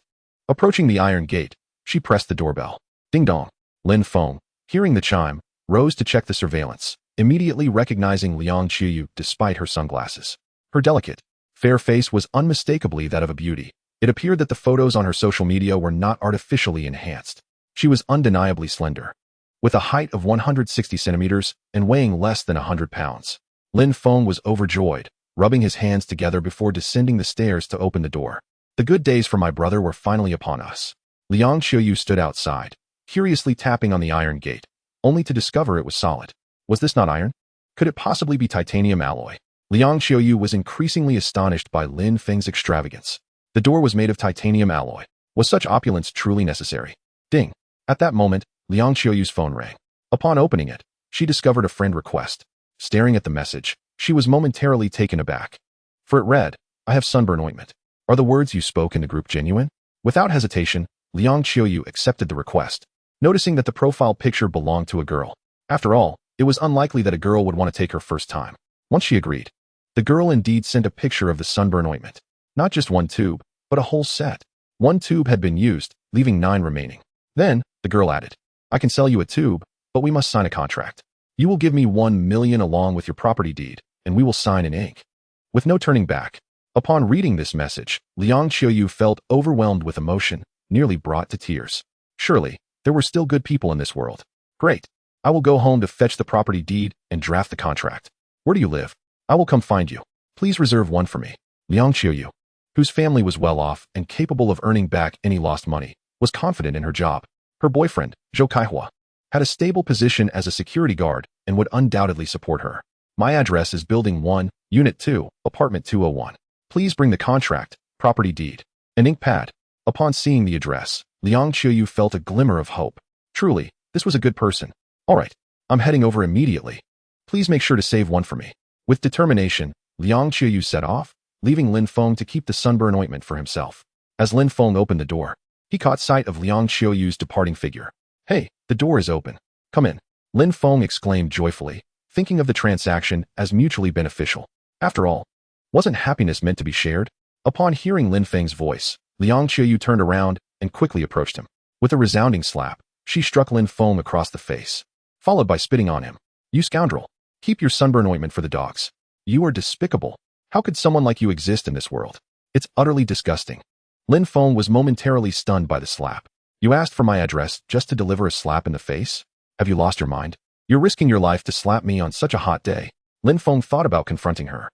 A: Approaching the iron gate, she pressed the doorbell. Ding dong. Lin Feng, hearing the chime, rose to check the surveillance, immediately recognizing Liang Qiuyu despite her sunglasses. Her delicate, fair face was unmistakably that of a beauty. It appeared that the photos on her social media were not artificially enhanced. She was undeniably slender, with a height of 160 centimeters and weighing less than 100 pounds. Lin Feng was overjoyed, rubbing his hands together before descending the stairs to open the door. The good days for my brother were finally upon us. Liang Qiuyu stood outside, curiously tapping on the iron gate, only to discover it was solid. Was this not iron? Could it possibly be titanium alloy? Liang Qiuyu was increasingly astonished by Lin Feng's extravagance. The door was made of titanium alloy. Was such opulence truly necessary? Ding. At that moment, Liang Qiuyu's phone rang. Upon opening it, she discovered a friend request. Staring at the message, she was momentarily taken aback. For it read, "I have sunburn ointment. Are the words you spoke in the group genuine?" Without hesitation, Liang Qiuyu accepted the request, noticing that the profile picture belonged to a girl. After all, it was unlikely that a girl would want to take her first time. Once she agreed, the girl indeed sent a picture of the sunburn ointment. Not just one tube, but a whole set. One tube had been used, leaving 9 remaining. Then, the girl added, "I can sell you a tube, but we must sign a contract. You will give me 1 million along with your property deed, and we will sign in ink." With no turning back. Upon reading this message, Liang Qiuyu felt overwhelmed with emotion, nearly brought to tears. Surely, there were still good people in this world. Great. I will go home to fetch the property deed and draft the contract. Where do you live? I will come find you. Please reserve one for me. Liang Qiuyu, whose family was well off and capable of earning back any lost money, was confident in her job. Her boyfriend, Zhou Kaihua, had a stable position as a security guard and would undoubtedly support her. My address is Building 1, Unit 2, Apartment 201. Please bring the contract, property deed, and ink pad. Upon seeing the address, Liang Qiuyu felt a glimmer of hope. Truly, this was a good person. All right, I'm heading over immediately. Please make sure to save one for me. With determination, Liang Qiuyu set off, leaving Lin Feng to keep the sunburn ointment for himself. As Lin Feng opened the door, he caught sight of Liang Qiuyu's departing figure. "Hey, the door is open. Come in." Lin Feng exclaimed joyfully, thinking of the transaction as mutually beneficial. After all, wasn't happiness meant to be shared? Upon hearing Lin Feng's voice, Liang Qiuyu turned around and quickly approached him. With a resounding slap, she struck Lin Feng across the face, followed by spitting on him. "You scoundrel! Keep your sunburn ointment for the dogs. You are despicable. How could someone like you exist in this world? It's utterly disgusting." Lin Feng was momentarily stunned by the slap. "You asked for my address just to deliver a slap in the face? Have you lost your mind? You're risking your life to slap me on such a hot day." Lin Feng thought about confronting her,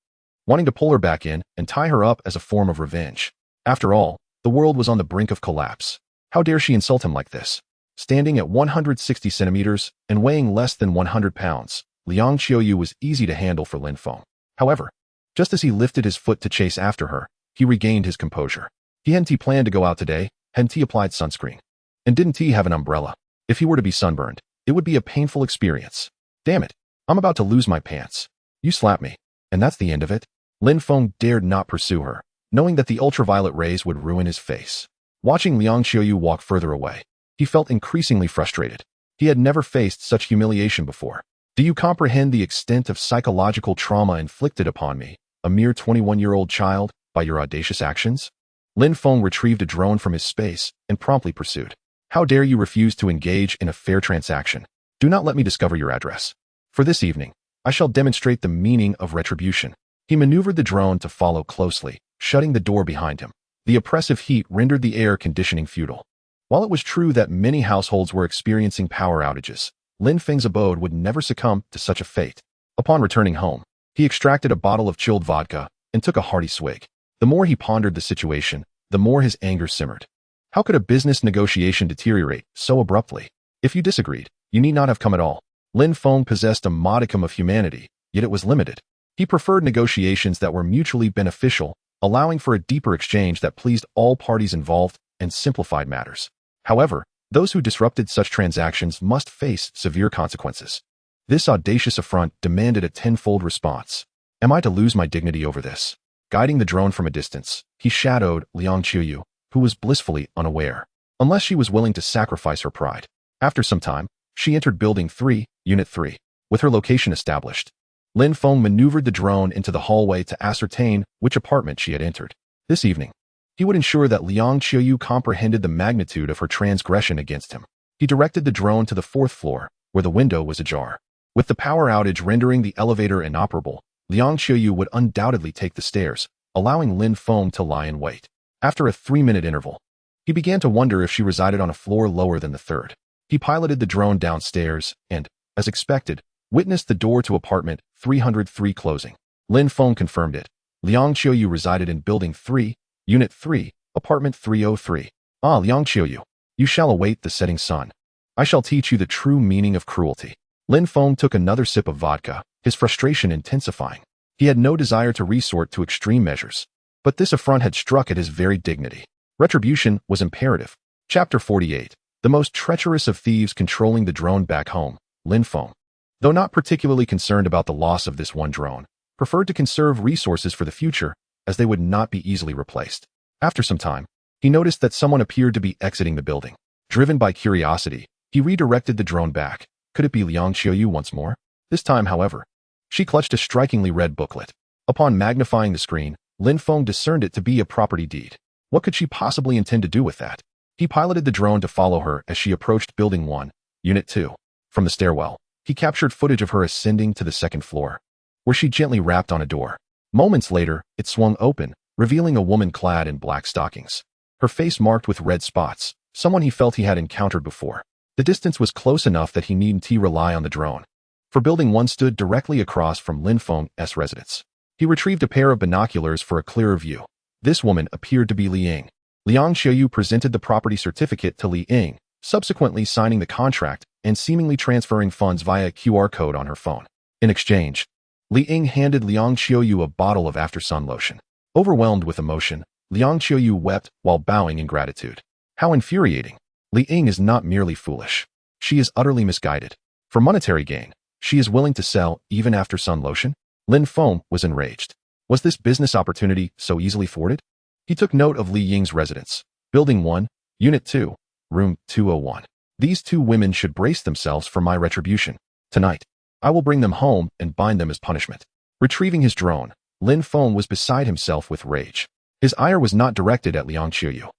A: wanting to pull her back in and tie her up as a form of revenge. After all, the world was on the brink of collapse. How dare she insult him like this? Standing at 160 centimeters and weighing less than 100 pounds, Liang Qiuyu was easy to handle for Lin Feng. However, just as he lifted his foot to chase after her, he regained his composure. Hadn't he planned to go out today? Hadn't he applied sunscreen? And didn't he have an umbrella? If he were to be sunburned, it would be a painful experience. Damn it, I'm about to lose my pants. You slap me, and that's the end of it? Lin Feng dared not pursue her, knowing that the ultraviolet rays would ruin his face. Watching Liang Qiuyu walk further away, he felt increasingly frustrated. He had never faced such humiliation before. Do you comprehend the extent of psychological trauma inflicted upon me, a mere 21-year-old child, by your audacious actions? Lin Feng retrieved a drone from his space and promptly pursued. How dare you refuse to engage in a fair transaction? Do not let me discover your address. For this evening, I shall demonstrate the meaning of retribution. He maneuvered the drone to follow closely, shutting the door behind him. The oppressive heat rendered the air conditioning futile. While it was true that many households were experiencing power outages, Lin Feng's abode would never succumb to such a fate. Upon returning home, He extracted a bottle of chilled vodka and took a hearty swig. The more he pondered the situation, the more his anger simmered. How could a business negotiation deteriorate so abruptly? If you disagreed, you need not have come at all. Lin Feng possessed a modicum of humanity, yet it was limited. He preferred negotiations that were mutually beneficial, allowing for a deeper exchange that pleased all parties involved and simplified matters. However, those who disrupted such transactions must face severe consequences. This audacious affront demanded a tenfold response. Am I to lose my dignity over this? Guiding the drone from a distance, he shadowed Liang Qiuyu, who was blissfully unaware, unless she was willing to sacrifice her pride. After some time, she entered Building 3, Unit 3. With her location established, Lin Feng maneuvered the drone into the hallway to ascertain which apartment she had entered. This evening, he would ensure that Liang Qiuyu comprehended the magnitude of her transgression against him. He directed the drone to the 4th floor, where the window was ajar. With the power outage rendering the elevator inoperable, Liang Qiuyu would undoubtedly take the stairs, allowing Lin Feng to lie in wait. After a 3-minute interval, he began to wonder if she resided on a floor lower than the 3rd. He piloted the drone downstairs and, as expected, witnessed the door to apartment 303 closing. Lin Feng confirmed it. Liang Qiuyu resided in Building 3, Unit 3, Apartment 303. Ah, Liang Qiuyu, you shall await the setting sun. I shall teach you the true meaning of cruelty. Lin Feng took another sip of vodka, his frustration intensifying. He had no desire to resort to extreme measures, but this affront had struck at his very dignity. Retribution was imperative. Chapter 48. The most treacherous of thieves controlling the drone back home, Lin Feng. Though not particularly concerned about the loss of this one drone, preferred to conserve resources for the future, as they would not be easily replaced. After some time, he noticed that someone appeared to be exiting the building. Driven by curiosity, he redirected the drone back. Could it be Liang Qiuyu once more? This time, however, she clutched a strikingly red booklet. Upon magnifying the screen, Lin Feng discerned it to be a property deed. What could she possibly intend to do with that? He piloted the drone to follow her as she approached Building 1, Unit 2. From the stairwell, he captured footage of her ascending to the 2nd floor, where she gently rapped on a door. Moments later, it swung open, revealing a woman clad in black stockings. Her face marked with red spots, someone he felt he had encountered before. The distance was close enough that he needn't rely on the drone, for Building 1 stood directly across from Lin Feng's residence. He retrieved a pair of binoculars for a clearer view. This woman appeared to be Li Ying. Liang Qiuyu presented the property certificate to Li Ying, subsequently signing the contract and seemingly transferring funds via a QR code on her phone. In exchange, Li Ying handed Liang Qiuyu a bottle of after-sun lotion. Overwhelmed with emotion, Liang Qiuyu wept while bowing in gratitude. How infuriating! Li Ying is not merely foolish. She is utterly misguided. For monetary gain, she is willing to sell even after-sun lotion? Lin Feng was enraged. Was this business opportunity so easily thwarted? He took note of Li Ying's residence. Building 1, Unit 2, Room 201. These two women should brace themselves for my retribution. Tonight, I will bring them home and bind them as punishment. Retrieving his drone, Lin Feng was beside himself with rage. His ire was not directed at Liang Qiuyu,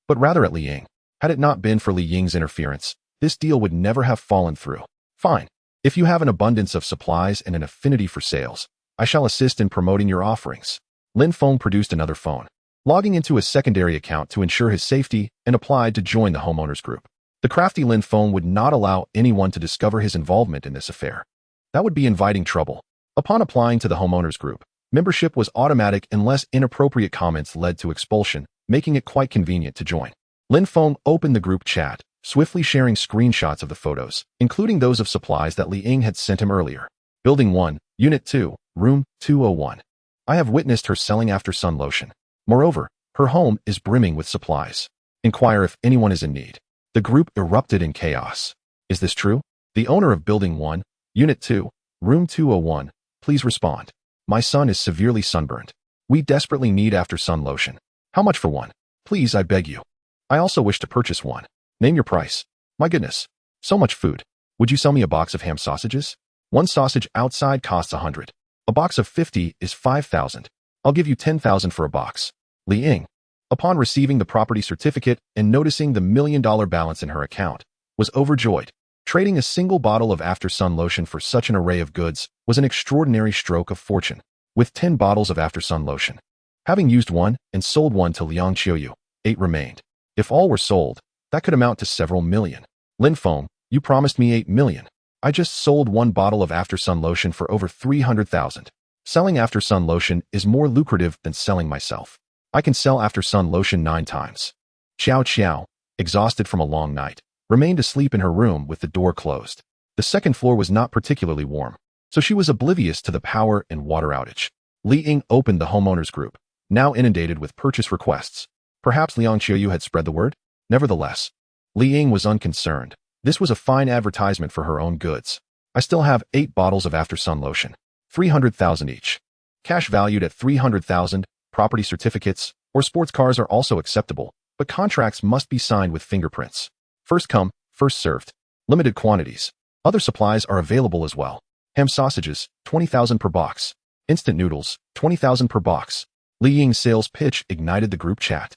A: but rather at Li Ying. Had it not been for Li Ying's interference, this deal would never have fallen through. Fine. If you have an abundance of supplies and an affinity for sales, I shall assist in promoting your offerings. Lin Feng produced another phone, logging into a secondary account to ensure his safety, and applied to join the homeowners group. The crafty Lin Feng would not allow anyone to discover his involvement in this affair. That would be inviting trouble. Upon applying to the homeowners group, membership was automatic unless inappropriate comments led to expulsion, making it quite convenient to join. Lin Feng opened the group chat, swiftly sharing screenshots of the photos, including those of supplies that Li Ying had sent him earlier. Building 1, Unit 2, Room 201. I have witnessed her selling after-sun lotion. Moreover, her home is brimming with supplies. Inquire if anyone is in need. The group erupted in chaos. Is this true? The owner of Building 1, Unit 2, Room 201, please respond. My son is severely sunburned. We desperately need after-sun lotion. How much for one? Please, I beg you. I also wish to purchase one. Name your price. My goodness. So much food. Would you sell me a box of ham sausages? One sausage outside costs 100. A box of 50 is 5,000. I'll give you 10,000 for a box. Li Ying, upon receiving the property certificate and noticing the $1 million balance in her account, was overjoyed. Trading a single bottle of after-sun lotion for such an array of goods was an extraordinary stroke of fortune. With 10 bottles of after-sun lotion, having used one and sold one to Liang Qiuyu, 8 remained. If all were sold, that could amount to several million. Lin Feng, you promised me 8 million. I just sold one bottle of after-sun lotion for over 300,000. Selling after sun lotion is more lucrative than selling myself. I can sell after sun lotion 9 times. Xiao Xiao, exhausted from a long night, remained asleep in her room with the door closed. The second floor was not particularly warm, so she was oblivious to the power and water outage. Li Ying opened the homeowners group, now inundated with purchase requests. Perhaps Liang Qiuyu had spread the word? Nevertheless, Li Ying was unconcerned. This was a fine advertisement for her own goods. I still have 8 bottles of after sun lotion, 300,000 each. Cash valued at 300,000, property certificates, or sports cars are also acceptable, but contracts must be signed with fingerprints. First come, first served. Limited quantities. Other supplies are available as well. Ham sausages, 20,000 per box. Instant noodles, 20,000 per box. Li Ying's sales pitch ignited the group chat.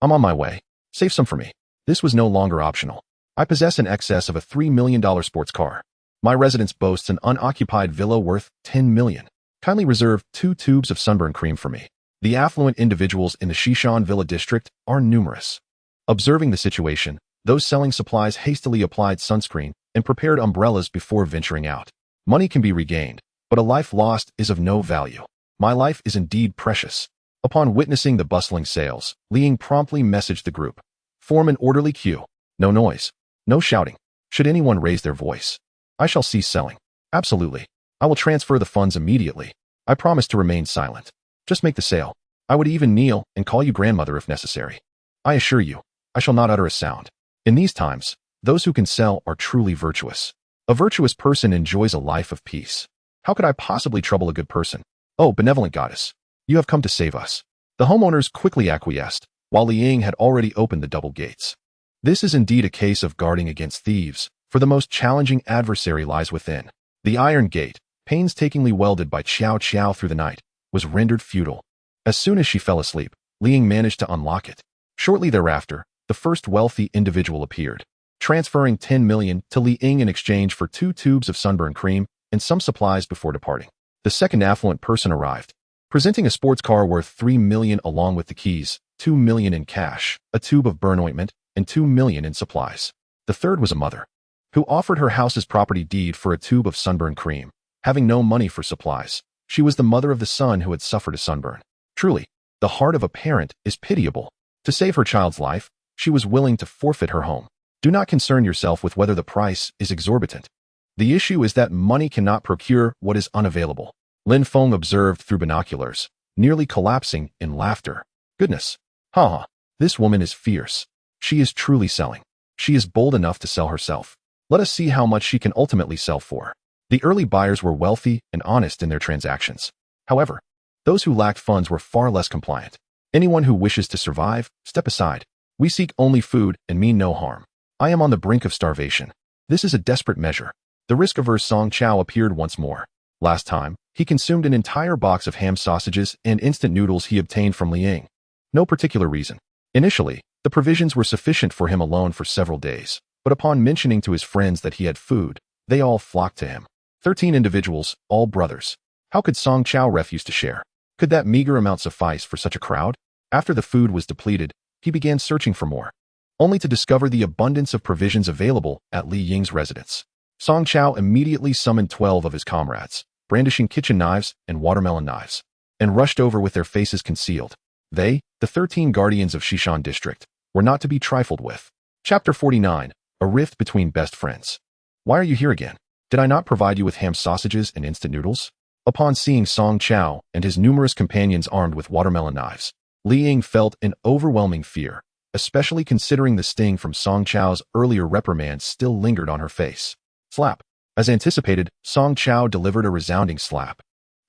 A: I'm on my way. Save some for me. This was no longer optional. I possess an excess of a $3 million sports car. My residence boasts an unoccupied villa worth $10 million. Kindly reserve 2 tubes of sunburn cream for me. The affluent individuals in the Shishan Villa district are numerous. Observing the situation, those selling supplies hastily applied sunscreen and prepared umbrellas before venturing out. Money can be regained, but a life lost is of no value. My life is indeed precious. Upon witnessing the bustling sales, Li Ying promptly messaged the group. Form an orderly queue. No noise. No shouting. Should anyone raise their voice, I shall cease selling. Absolutely. I will transfer the funds immediately. I promise to remain silent. Just make the sale. I would even kneel and call you grandmother if necessary. I assure you, I shall not utter a sound. In these times, those who can sell are truly virtuous. A virtuous person enjoys a life of peace. How could I possibly trouble a good person? Oh, benevolent goddess, you have come to save us. The homeowners quickly acquiesced, while Li Ying had already opened the double gates. This is indeed a case of guarding against thieves, for the most challenging adversary lies within. The iron gate, painstakingly welded by Xiao Qiao through the night, was rendered futile. As soon as she fell asleep, Li Ying managed to unlock it. Shortly thereafter, the first wealthy individual appeared, transferring 10 million to Li Ying in exchange for 2 tubes of sunburn cream and some supplies before departing. The second affluent person arrived, presenting a sports car worth 3 million along with the keys, 2 million in cash, a tube of burn ointment, and 2 million in supplies. The third was a mother, who offered her house's property deed for a tube of sunburn cream. Having no money for supplies, she was the mother of the son who had suffered a sunburn. Truly, the heart of a parent is pitiable. To save her child's life, she was willing to forfeit her home. Do not concern yourself with whether the price is exorbitant. The issue is that money cannot procure what is unavailable. Lin Feng observed through binoculars, nearly collapsing in laughter. Goodness. Ha! This woman is fierce. She is truly selling. She is bold enough to sell herself. Let us see how much she can ultimately sell for. The early buyers were wealthy and honest in their transactions. However, those who lacked funds were far less compliant. Anyone who wishes to survive, step aside. We seek only food and mean no harm. I am on the brink of starvation. This is a desperate measure. The risk-averse Song Chao appeared once more. Last time, he consumed an entire box of ham sausages and instant noodles he obtained from Li Ying. No particular reason. Initially, the provisions were sufficient for him alone for several days, but upon mentioning to his friends that he had food, they all flocked to him. 13 individuals, all brothers. How could Song Chao refuse to share? Could that meager amount suffice for such a crowd? After the food was depleted, he began searching for more, only to discover the abundance of provisions available at Li Ying's residence. Song Chao immediately summoned 12 of his comrades, brandishing kitchen knives and watermelon knives, and rushed over with their faces concealed. They, the 13 guardians of Shishan district, were not to be trifled with. Chapter 49, A Rift Between Best Friends. Why are you here again? Did I not provide you with ham sausages and instant noodles? Upon seeing Song Chao and his numerous companions armed with watermelon knives, Li Ying felt an overwhelming fear, especially considering the sting from Song Chao's earlier reprimand still lingered on her face. Slap. As anticipated, Song Chao delivered a resounding slap.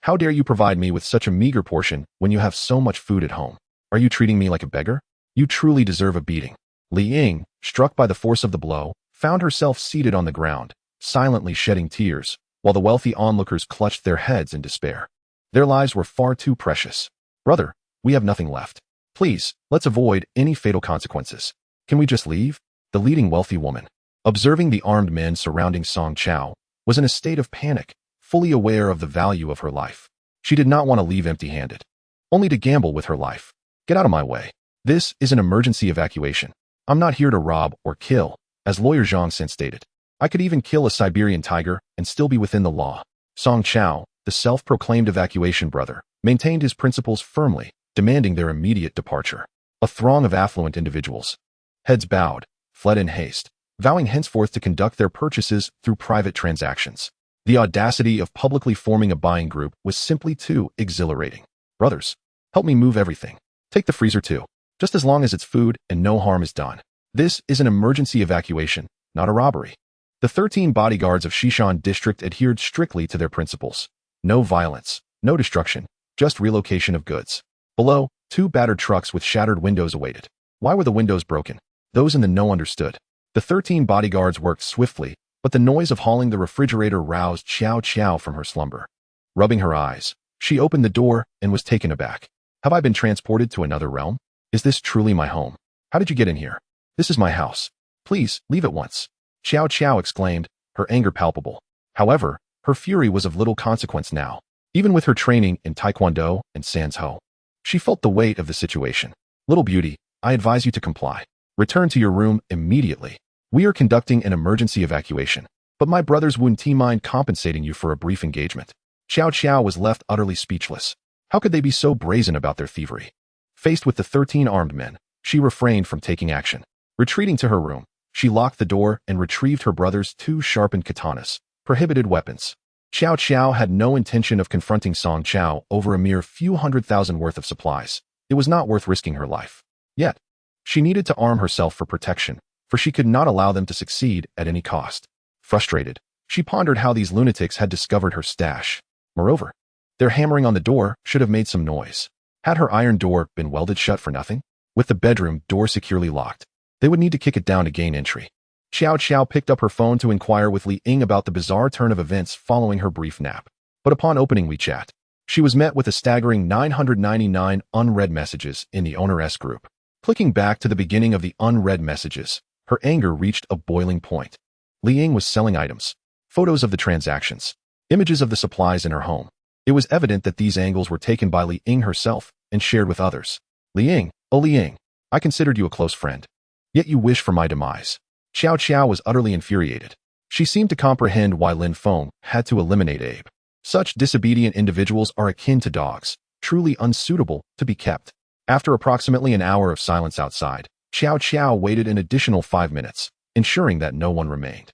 A: How dare you provide me with such a meager portion when you have so much food at home? Are you treating me like a beggar? You truly deserve a beating. Li Ying, struck by the force of the blow, found herself seated on the ground, silently shedding tears, while the wealthy onlookers clutched their heads in despair. Their lives were far too precious. Brother, we have nothing left. Please, let's avoid any fatal consequences. Can we just leave? The leading wealthy woman, observing the armed men surrounding Song Chao, was in a state of panic, fully aware of the value of her life. She did not want to leave empty-handed, only to gamble with her life. Get out of my way. This is an emergency evacuation. I'm not here to rob or kill, as lawyer Zhang since stated. I could even kill a Siberian tiger and still be within the law. Song Chao, the self-proclaimed evacuation brother, maintained his principles firmly, demanding their immediate departure. A throng of affluent individuals, heads bowed, fled in haste, vowing henceforth to conduct their purchases through private transactions. The audacity of publicly forming a buying group was simply too exhilarating. Brothers, help me move everything. Take the freezer too, just as long as it's food and no harm is done. This is an emergency evacuation, not a robbery. The 13 bodyguards of Shishan district adhered strictly to their principles. No violence, no destruction, just relocation of goods. Below, 2 battered trucks with shattered windows awaited. Why were the windows broken? Those in the know understood. The 13 bodyguards worked swiftly, but the noise of hauling the refrigerator roused Xiao Xiao from her slumber. Rubbing her eyes, she opened the door and was taken aback. Have I been transported to another realm? Is this truly my home? How did you get in here? This is my house. Please, leave at once. Xiao Xiao exclaimed, her anger palpable. However, her fury was of little consequence now. Even with her training in Taekwondo and Sanzhou, she felt the weight of the situation. Little beauty, I advise you to comply. Return to your room immediately. We are conducting an emergency evacuation, but my brothers wouldn't mind compensating you for a brief engagement. Xiao Xiao was left utterly speechless. How could they be so brazen about their thievery? Faced with the 13 armed men, she refrained from taking action. Retreating to her room, she locked the door and retrieved her brother's 2 sharpened katanas, prohibited weapons. Xiao Xiao had no intention of confronting Song Chao over a mere few 100,000 worth of supplies. It was not worth risking her life. Yet, she needed to arm herself for protection, for she could not allow them to succeed at any cost. Frustrated, she pondered how these lunatics had discovered her stash. Moreover, their hammering on the door should have made some noise. Had her iron door been welded shut for nothing? With the bedroom door securely locked, they would need to kick it down to gain entry. Xiao Xiao picked up her phone to inquire with Li Ying about the bizarre turn of events following her brief nap. But upon opening WeChat, she was met with a staggering 999 unread messages in the owner-s group. Clicking back to the beginning of the unread messages, her anger reached a boiling point. Li Ying was selling items, photos of the transactions, images of the supplies in her home. It was evident that these angles were taken by Li Ying herself and shared with others. Li Ying, oh Li Ying, I considered you a close friend. Yet you wish for my demise. Xiao Xiao was utterly infuriated. She seemed to comprehend why Lin Feng had to eliminate Abe. Such disobedient individuals are akin to dogs, truly unsuitable to be kept. After approximately an hour of silence outside, Xiao Xiao waited an additional 5 minutes, ensuring that no one remained.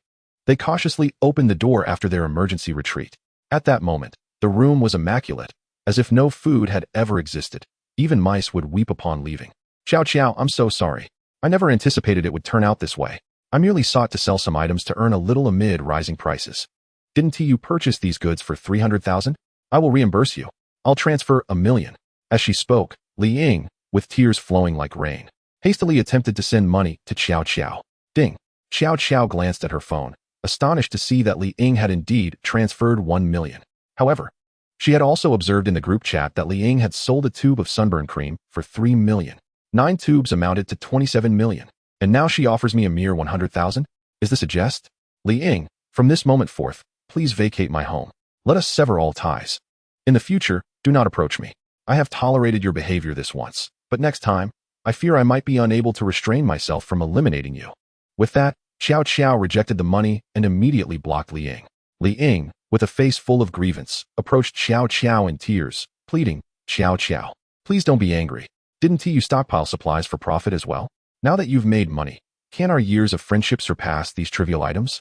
A: They cautiously opened the door after their emergency retreat. At that moment, the room was immaculate, as if no food had ever existed. Even mice would weep upon leaving. Xiao Xiao, I'm so sorry. I never anticipated it would turn out this way. I merely sought to sell some items to earn a little amid rising prices. Didn't you purchase these goods for 300,000? I will reimburse you. I'll transfer 1 million. As she spoke, Li Ying, with tears flowing like rain, hastily attempted to send money to Xiao Xiao. Ding. Xiao Xiao glanced at her phone, astonished to see that Li Ying had indeed transferred 1 million. However, she had also observed in the group chat that Li Ying had sold a tube of sunburn cream for 3 million. 9 tubes amounted to 27 million. And now she offers me a mere 100,000? Is this a jest? Li Ying, from this moment forth, please vacate my home. Let us sever all ties. In the future, do not approach me. I have tolerated your behavior this once, but next time, I fear I might be unable to restrain myself from eliminating you. With that, Xiao Xiao rejected the money and immediately blocked Li Ying. Li Ying, with a face full of grievance, approached Xiao Xiao in tears, pleading, Xiao Xiao, please don't be angry. Didn't you stockpile supplies for profit as well? Now that you've made money, can our years of friendship surpass these trivial items?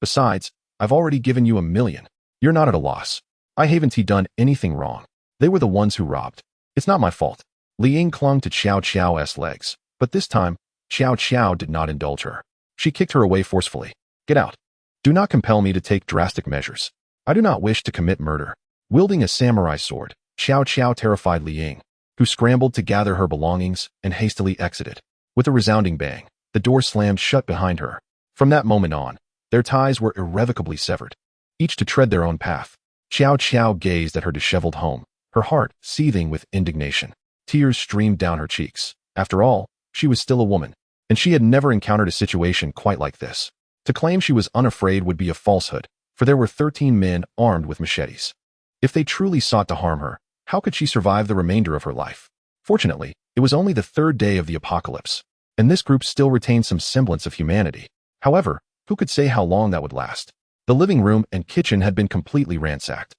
A: Besides, I've already given you 1 million. You're not at a loss. I haven't done anything wrong. They were the ones who robbed. It's not my fault. Li Ying clung to Xiao Xiao's legs, but this time, Xiao Xiao did not indulge her. She kicked her away forcefully. Get out. Do not compel me to take drastic measures. I do not wish to commit murder. Wielding a samurai sword, Xiao Xiao terrified Li Ying, who scrambled to gather her belongings and hastily exited. With a resounding bang, the door slammed shut behind her. From that moment on, their ties were irrevocably severed, each to tread their own path. Xiao Xiao gazed at her disheveled home, her heart seething with indignation. Tears streamed down her cheeks. After all, she was still a woman, and she had never encountered a situation quite like this. To claim she was unafraid would be a falsehood, for there were 13 men armed with machetes. If they truly sought to harm her, how could she survive the remainder of her life? Fortunately, it was only the 3rd day of the apocalypse, and this group still retained some semblance of humanity. However, who could say how long that would last? The living room and kitchen had been completely ransacked.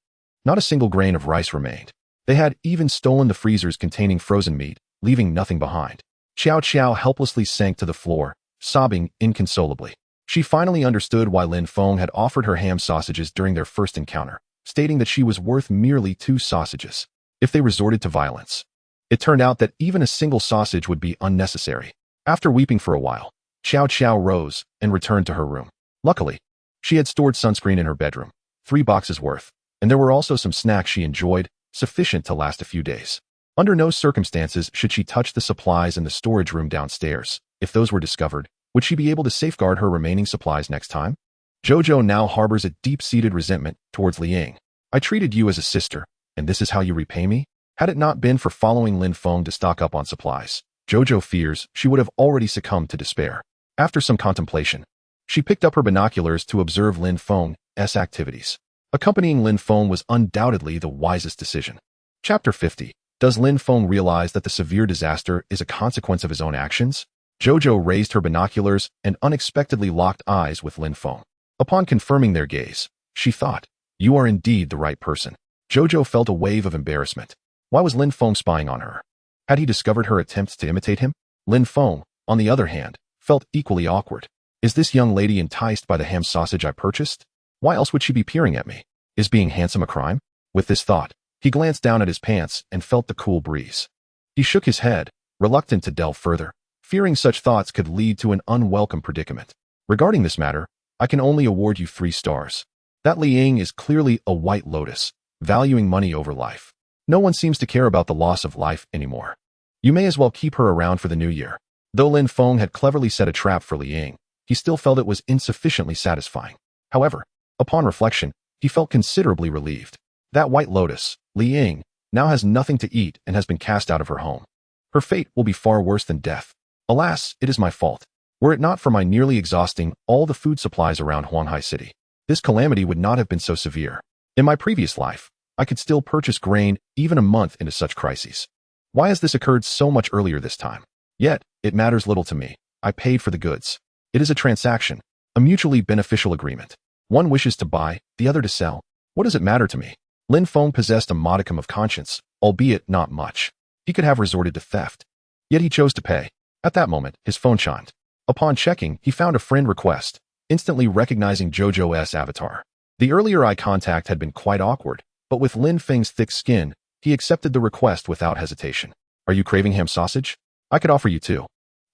A: Not a single grain of rice remained. They had even stolen the freezers containing frozen meat, leaving nothing behind. Xiao Qiao helplessly sank to the floor, sobbing inconsolably. She finally understood why Lin Feng had offered her ham sausages during their first encounter, stating that she was worth merely 2 sausages if they resorted to violence. It turned out that even a single sausage would be unnecessary. After weeping for a while, Xiao Qiao rose and returned to her room. Luckily, she had stored sunscreen in her bedroom, 3 boxes worth, and there were also some snacks she enjoyed, sufficient to last a few days. Under no circumstances should she touch the supplies in the storage room downstairs. If those were discovered, would she be able to safeguard her remaining supplies next time? Jojo now harbors a deep-seated resentment towards Liang. I treated you as a sister, and this is how you repay me? Had it not been for following Lin Feng to stock up on supplies, Jojo fears she would have already succumbed to despair. After some contemplation, she picked up her binoculars to observe Lin Feng's activities. Accompanying Lin Feng was undoubtedly the wisest decision. Chapter 50. Does Lin Feng realize that the severe disaster is a consequence of his own actions? Jojo raised her binoculars and unexpectedly locked eyes with Lin Feng. Upon confirming their gaze, she thought, "You are indeed the right person." Jojo felt a wave of embarrassment. Why was Lin Feng spying on her? Had he discovered her attempts to imitate him? Lin Feng, on the other hand, felt equally awkward. Is this young lady enticed by the ham sausage I purchased? Why else would she be peering at me? Is being handsome a crime? With this thought, he glanced down at his pants and felt the cool breeze. He shook his head, reluctant to delve further, fearing such thoughts could lead to an unwelcome predicament. Regarding this matter, I can only award you 3 stars. That Liang is clearly a white lotus, valuing money over life. No one seems to care about the loss of life anymore. You may as well keep her around for the new year. Though Lin Feng had cleverly set a trap for Liang, he still felt it was insufficiently satisfying. However, upon reflection, he felt considerably relieved. That white lotus, Liang, now has nothing to eat and has been cast out of her home. Her fate will be far worse than death. Alas, it is my fault. Were it not for my nearly exhausting all the food supplies around Huanghai City, this calamity would not have been so severe. In my previous life, I could still purchase grain even a month into such crises. Why has this occurred so much earlier this time? Yet, it matters little to me. I paid for the goods. It is a transaction, a mutually beneficial agreement. One wishes to buy, the other to sell. What does it matter to me? Lin Feng possessed a modicum of conscience, albeit not much. He could have resorted to theft. Yet he chose to pay. At that moment, his phone chimed. Upon checking, he found a friend request, instantly recognizing Jojo's avatar. The earlier eye contact had been quite awkward, but with Lin Feng's thick skin, he accepted the request without hesitation. Are you craving ham sausage? I could offer you 2.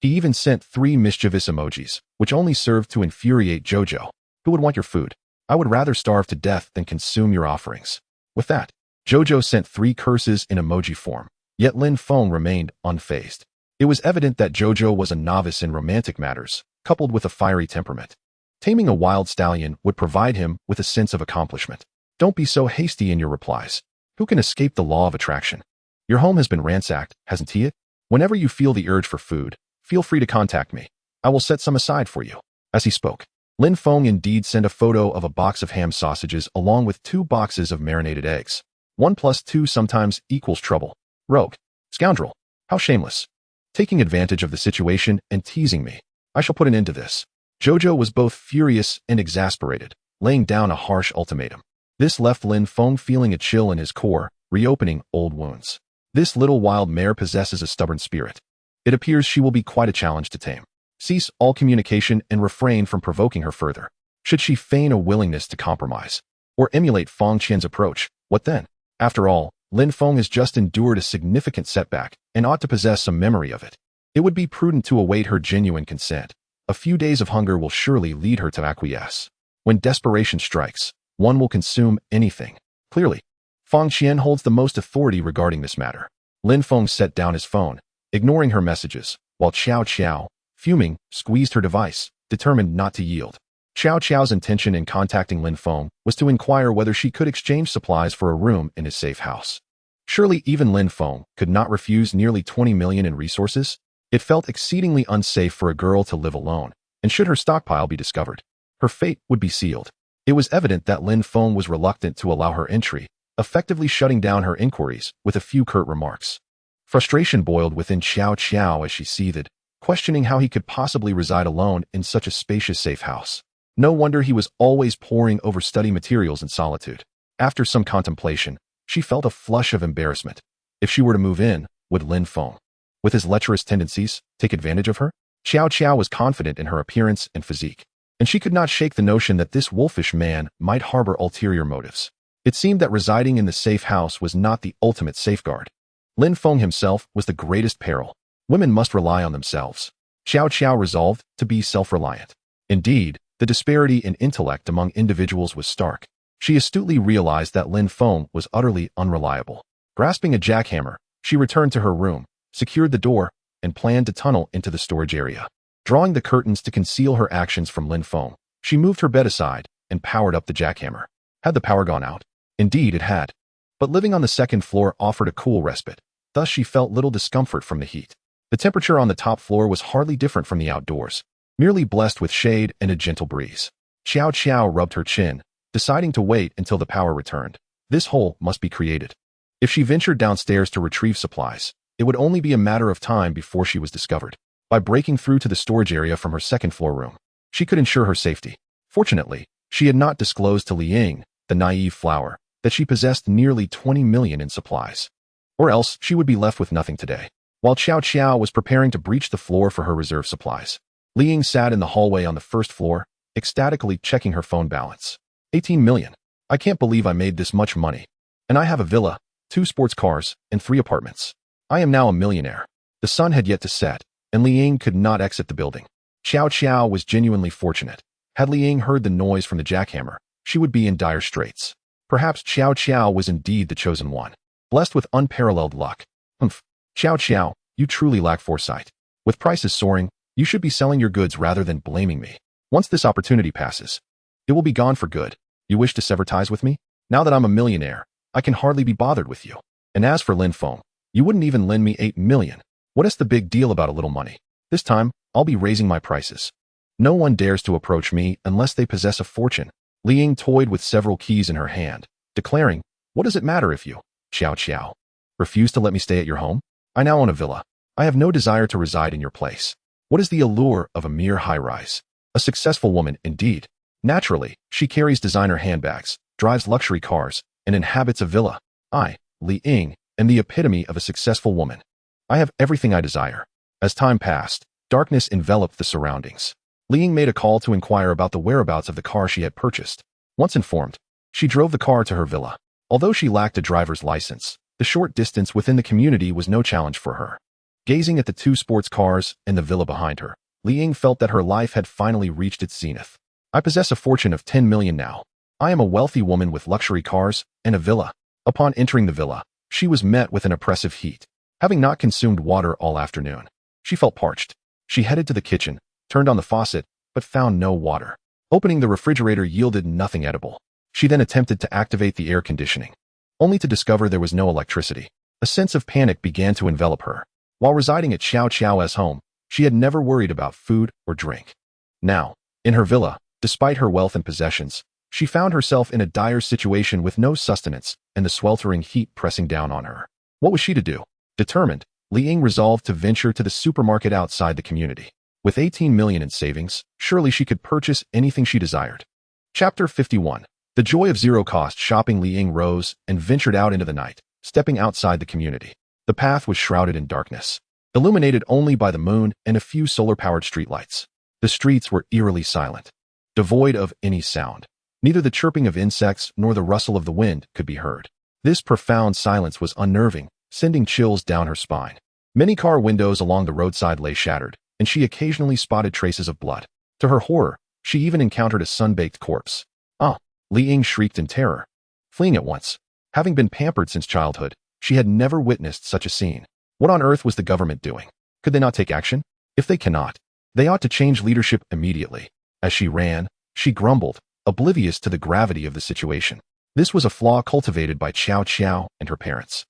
A: He even sent 3 mischievous emojis, which only served to infuriate Jojo. Who would want your food? I would rather starve to death than consume your offerings. With that, Jojo sent 3 curses in emoji form, yet Lin Feng remained unfazed. It was evident that Jojo was a novice in romantic matters, coupled with a fiery temperament. Taming a wild stallion would provide him with a sense of accomplishment. Don't be so hasty in your replies. Who can escape the law of attraction? Your home has been ransacked, hasn't he? Whenever you feel the urge for food, feel free to contact me. I will set some aside for you. As he spoke, Lin Feng indeed sent a photo of a box of ham sausages along with 2 boxes of marinated eggs. 1 plus 2 sometimes equals trouble. Rogue. Scoundrel. How shameless. Taking advantage of the situation and teasing me. I shall put an end to this. Jojo was both furious and exasperated, laying down a harsh ultimatum. This left Lin Feng feeling a chill in his core, reopening old wounds. This little wild mare possesses a stubborn spirit. It appears she will be quite a challenge to tame. Cease all communication and refrain from provoking her further. Should she feign a willingness to compromise, or emulate Feng Qian's approach, what then? After all, Lin Feng has just endured a significant setback and ought to possess some memory of it. It would be prudent to await her genuine consent. A few days of hunger will surely lead her to acquiesce. When desperation strikes, one will consume anything. Clearly, Feng Qian holds the most authority regarding this matter. Lin Feng set down his phone, ignoring her messages, while Xiao Qiao, fuming, squeezed her device, determined not to yield. Xiao Qiao's intention in contacting Lin Feng was to inquire whether she could exchange supplies for a room in his safe house. Surely even Lin Feng could not refuse nearly 20 million in resources. It felt exceedingly unsafe for a girl to live alone, and should her stockpile be discovered, her fate would be sealed. It was evident that Lin Feng was reluctant to allow her entry, effectively shutting down her inquiries with a few curt remarks. Frustration boiled within Xiao Qiao as she seethed, questioning how he could possibly reside alone in such a spacious safe house. No wonder he was always poring over study materials in solitude. After some contemplation, she felt a flush of embarrassment. If she were to move in, would Lin Feng, with his lecherous tendencies, take advantage of her? Xiao Qiao was confident in her appearance and physique, and she could not shake the notion that this wolfish man might harbor ulterior motives. It seemed that residing in the safe house was not the ultimate safeguard. Lin Feng himself was the greatest peril. Women must rely on themselves. Xiao Qiao resolved to be self-reliant. Indeed, the disparity in intellect among individuals was stark. She astutely realized that Lin Feng was utterly unreliable. Grasping a jackhammer, she returned to her room, secured the door, and planned to tunnel into the storage area. Drawing the curtains to conceal her actions from Lin Feng, she moved her bed aside and powered up the jackhammer. Had the power gone out? Indeed, it had. But living on the second floor offered a cool respite. Thus she felt little discomfort from the heat. The temperature on the top floor was hardly different from the outdoors, merely blessed with shade and a gentle breeze. Xiao Qiao rubbed her chin, deciding to wait until the power returned. This hole must be created. If she ventured downstairs to retrieve supplies, it would only be a matter of time before she was discovered. By breaking through to the storage area from her second-floor room, she could ensure her safety. Fortunately, she had not disclosed to Li Ying, the naive flower, that she possessed nearly 20 million in supplies. Or else, she would be left with nothing today. While Xiao Qiao was preparing to breach the floor for her reserve supplies, Li Ying sat in the hallway on the first floor, ecstatically checking her phone balance. 18 million. I can't believe I made this much money. And I have a villa, 2 sports cars, and 3 apartments. I am now a millionaire. The sun had yet to set, and Li Ying could not exit the building. Xiao Qiao was genuinely fortunate. Had Li Ying heard the noise from the jackhammer, she would be in dire straits. Perhaps Xiao Qiao was indeed the chosen one, blessed with unparalleled luck. Humph. Xiao Qiao, you truly lack foresight. With prices soaring, you should be selling your goods rather than blaming me. Once this opportunity passes, it will be gone for good. You wish to sever ties with me? Now that I'm a millionaire, I can hardly be bothered with you. And as for Lin Feng, you wouldn't even lend me 8 million. What is the big deal about a little money? This time, I'll be raising my prices. No one dares to approach me unless they possess a fortune. Li Ying toyed with several keys in her hand, declaring, what does it matter if you, Xiao Qiao, refuse to let me stay at your home? I now own a villa. I have no desire to reside in your place. What is the allure of a mere high-rise? A successful woman, indeed. Naturally, she carries designer handbags, drives luxury cars, and inhabits a villa. I, Li Ying, am the epitome of a successful woman. I have everything I desire. As time passed, darkness enveloped the surroundings. Li Ying made a call to inquire about the whereabouts of the car she had purchased. Once informed, she drove the car to her villa. Although she lacked a driver's license, the short distance within the community was no challenge for her. Gazing at the 2 sports cars and the villa behind her, Li Ying felt that her life had finally reached its zenith. I possess a fortune of 10 million now. I am a wealthy woman with luxury cars and a villa. Upon entering the villa, she was met with an oppressive heat. Having not consumed water all afternoon, she felt parched. She headed to the kitchen, turned on the faucet, but found no water. Opening the refrigerator yielded nothing edible. She then attempted to activate the air conditioning, only to discover there was no electricity. A sense of panic began to envelop her. While residing at Xiao Qiao's home, she had never worried about food or drink. Now, in her villa, despite her wealth and possessions, she found herself in a dire situation with no sustenance and the sweltering heat pressing down on her. What was she to do? Determined, Li Ying resolved to venture to the supermarket outside the community. With 18 million in savings, surely she could purchase anything she desired. Chapter 51. The joy of zero-cost shopping. Li Ying rose and ventured out into the night, stepping outside the community. The path was shrouded in darkness, illuminated only by the moon and a few solar-powered streetlights. The streets were eerily silent, devoid of any sound. Neither the chirping of insects nor the rustle of the wind could be heard. This profound silence was unnerving, sending chills down her spine. Many car windows along the roadside lay shattered, and she occasionally spotted traces of blood. To her horror, she even encountered a sun-baked corpse. Ah! Li Ying shrieked in terror, fleeing at once. Having been pampered since childhood, she had never witnessed such a scene. What on earth was the government doing? Could they not take action? If they cannot, they ought to change leadership immediately. As she ran, she grumbled, oblivious to the gravity of the situation. This was a flaw cultivated by Xiao Qiao and her parents.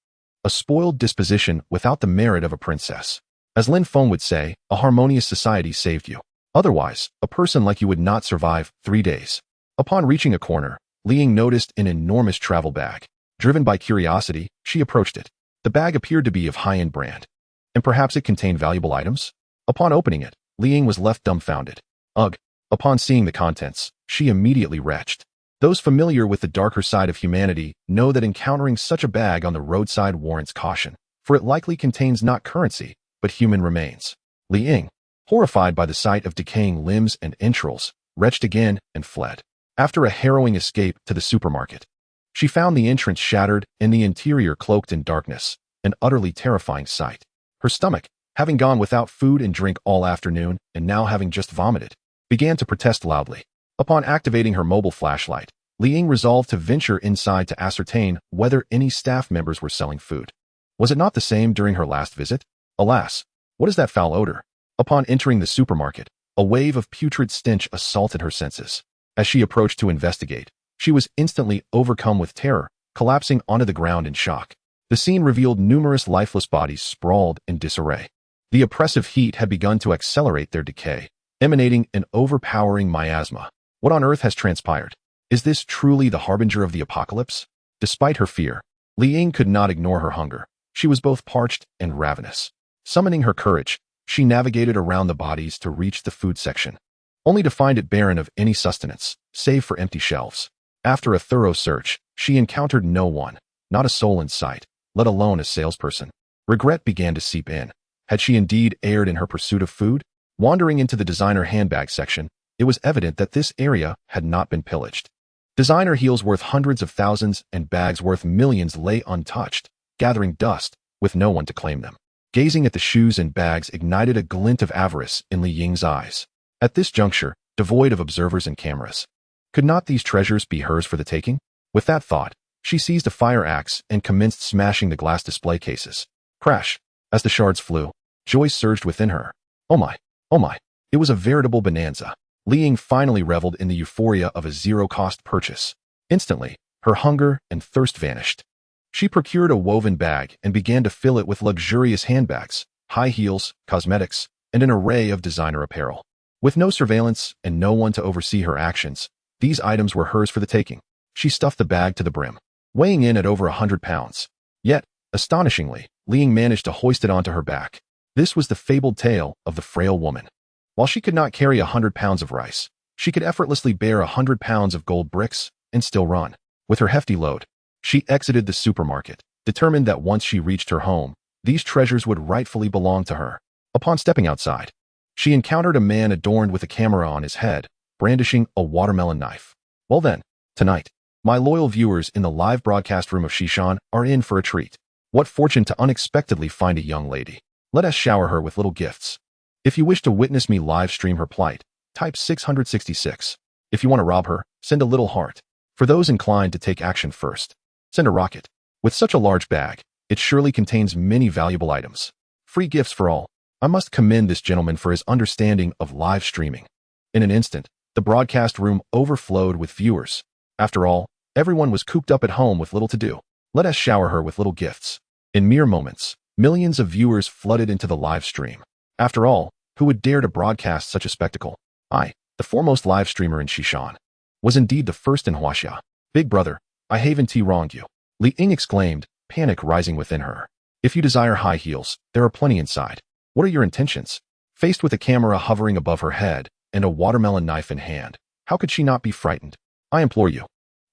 A: A spoiled disposition without the merit of a princess. As Lin Feng would say, a harmonious society saved you. Otherwise, a person like you would not survive 3 days. Upon reaching a corner, Li Ying noticed an enormous travel bag. Driven by curiosity, she approached it. The bag appeared to be of high-end brand, and perhaps it contained valuable items. Upon opening it, Li Ying was left dumbfounded. Ugh! Upon seeing the contents, she immediately retched. Those familiar with the darker side of humanity know that encountering such a bag on the roadside warrants caution, for it likely contains not currency, but human remains. Li Ying, horrified by the sight of decaying limbs and entrails, retched again and fled. After a harrowing escape to the supermarket, she found the entrance shattered and the interior cloaked in darkness, an utterly terrifying sight. Her stomach, having gone without food and drink all afternoon and now having just vomited, began to protest loudly. Upon activating her mobile flashlight, Li Ying resolved to venture inside to ascertain whether any staff members were selling food. Was it not the same during her last visit? Alas, what is that foul odor? Upon entering the supermarket, a wave of putrid stench assaulted her senses. As she approached to investigate, she was instantly overcome with terror, collapsing onto the ground in shock. The scene revealed numerous lifeless bodies sprawled in disarray. The oppressive heat had begun to accelerate their decay, emanating an overpowering miasma. What on earth has transpired? Is this truly the harbinger of the apocalypse? Despite her fear, Li Ying could not ignore her hunger. She was both parched and ravenous. Summoning her courage, she navigated around the bodies to reach the food section, only to find it barren of any sustenance, save for empty shelves. After a thorough search, she encountered no one, not a soul in sight, let alone a salesperson. Regret began to seep in. Had she indeed erred in her pursuit of food? Wandering into the designer handbag section, it was evident that this area had not been pillaged. Designer heels worth hundreds of thousands and bags worth millions lay untouched, gathering dust, with no one to claim them. Gazing at the shoes and bags ignited a glint of avarice in Li Ying's eyes. At this juncture, devoid of observers and cameras, could not these treasures be hers for the taking? With that thought, she seized a fire axe and commenced smashing the glass display cases. Crash! As the shards flew, joy surged within her. Oh my! Oh my! It was a veritable bonanza. Li Ying finally reveled in the euphoria of a zero-cost purchase. Instantly, her hunger and thirst vanished. She procured a woven bag and began to fill it with luxurious handbags, high heels, cosmetics, and an array of designer apparel. With no surveillance and no one to oversee her actions, these items were hers for the taking. She stuffed the bag to the brim, weighing in at over 100 pounds. Yet, astonishingly, Li Ying managed to hoist it onto her back. This was the fabled tale of the frail woman. While she could not carry 100 pounds of rice, she could effortlessly bear 100 pounds of gold bricks and still run. With her hefty load, she exited the supermarket, determined that once she reached her home, these treasures would rightfully belong to her. Upon stepping outside, she encountered a man adorned with a camera on his head, brandishing a watermelon knife. Well then, tonight, my loyal viewers in the live broadcast room of Shishan are in for a treat. What fortune to unexpectedly find a young lady. Let us shower her with little gifts. If you wish to witness me live stream her plight, type 666. If you want to rob her, send a little heart. For those inclined to take action first, send a rocket. With such a large bag, it surely contains many valuable items. Free gifts for all. I must commend this gentleman for his understanding of live streaming. In an instant, the broadcast room overflowed with viewers. After all, everyone was cooped up at home with little to do. Let us shower her with little gifts. In mere moments, millions of viewers flooded into the live stream. After all, who would dare to broadcast such a spectacle? I, the foremost live streamer in Shishan, was indeed the first in Huaxia. Big brother, I haven't wronged you. Li Ying exclaimed, panic rising within her. If you desire high heels, there are plenty inside. What are your intentions? Faced with a camera hovering above her head and a watermelon knife in hand, how could she not be frightened? I implore you,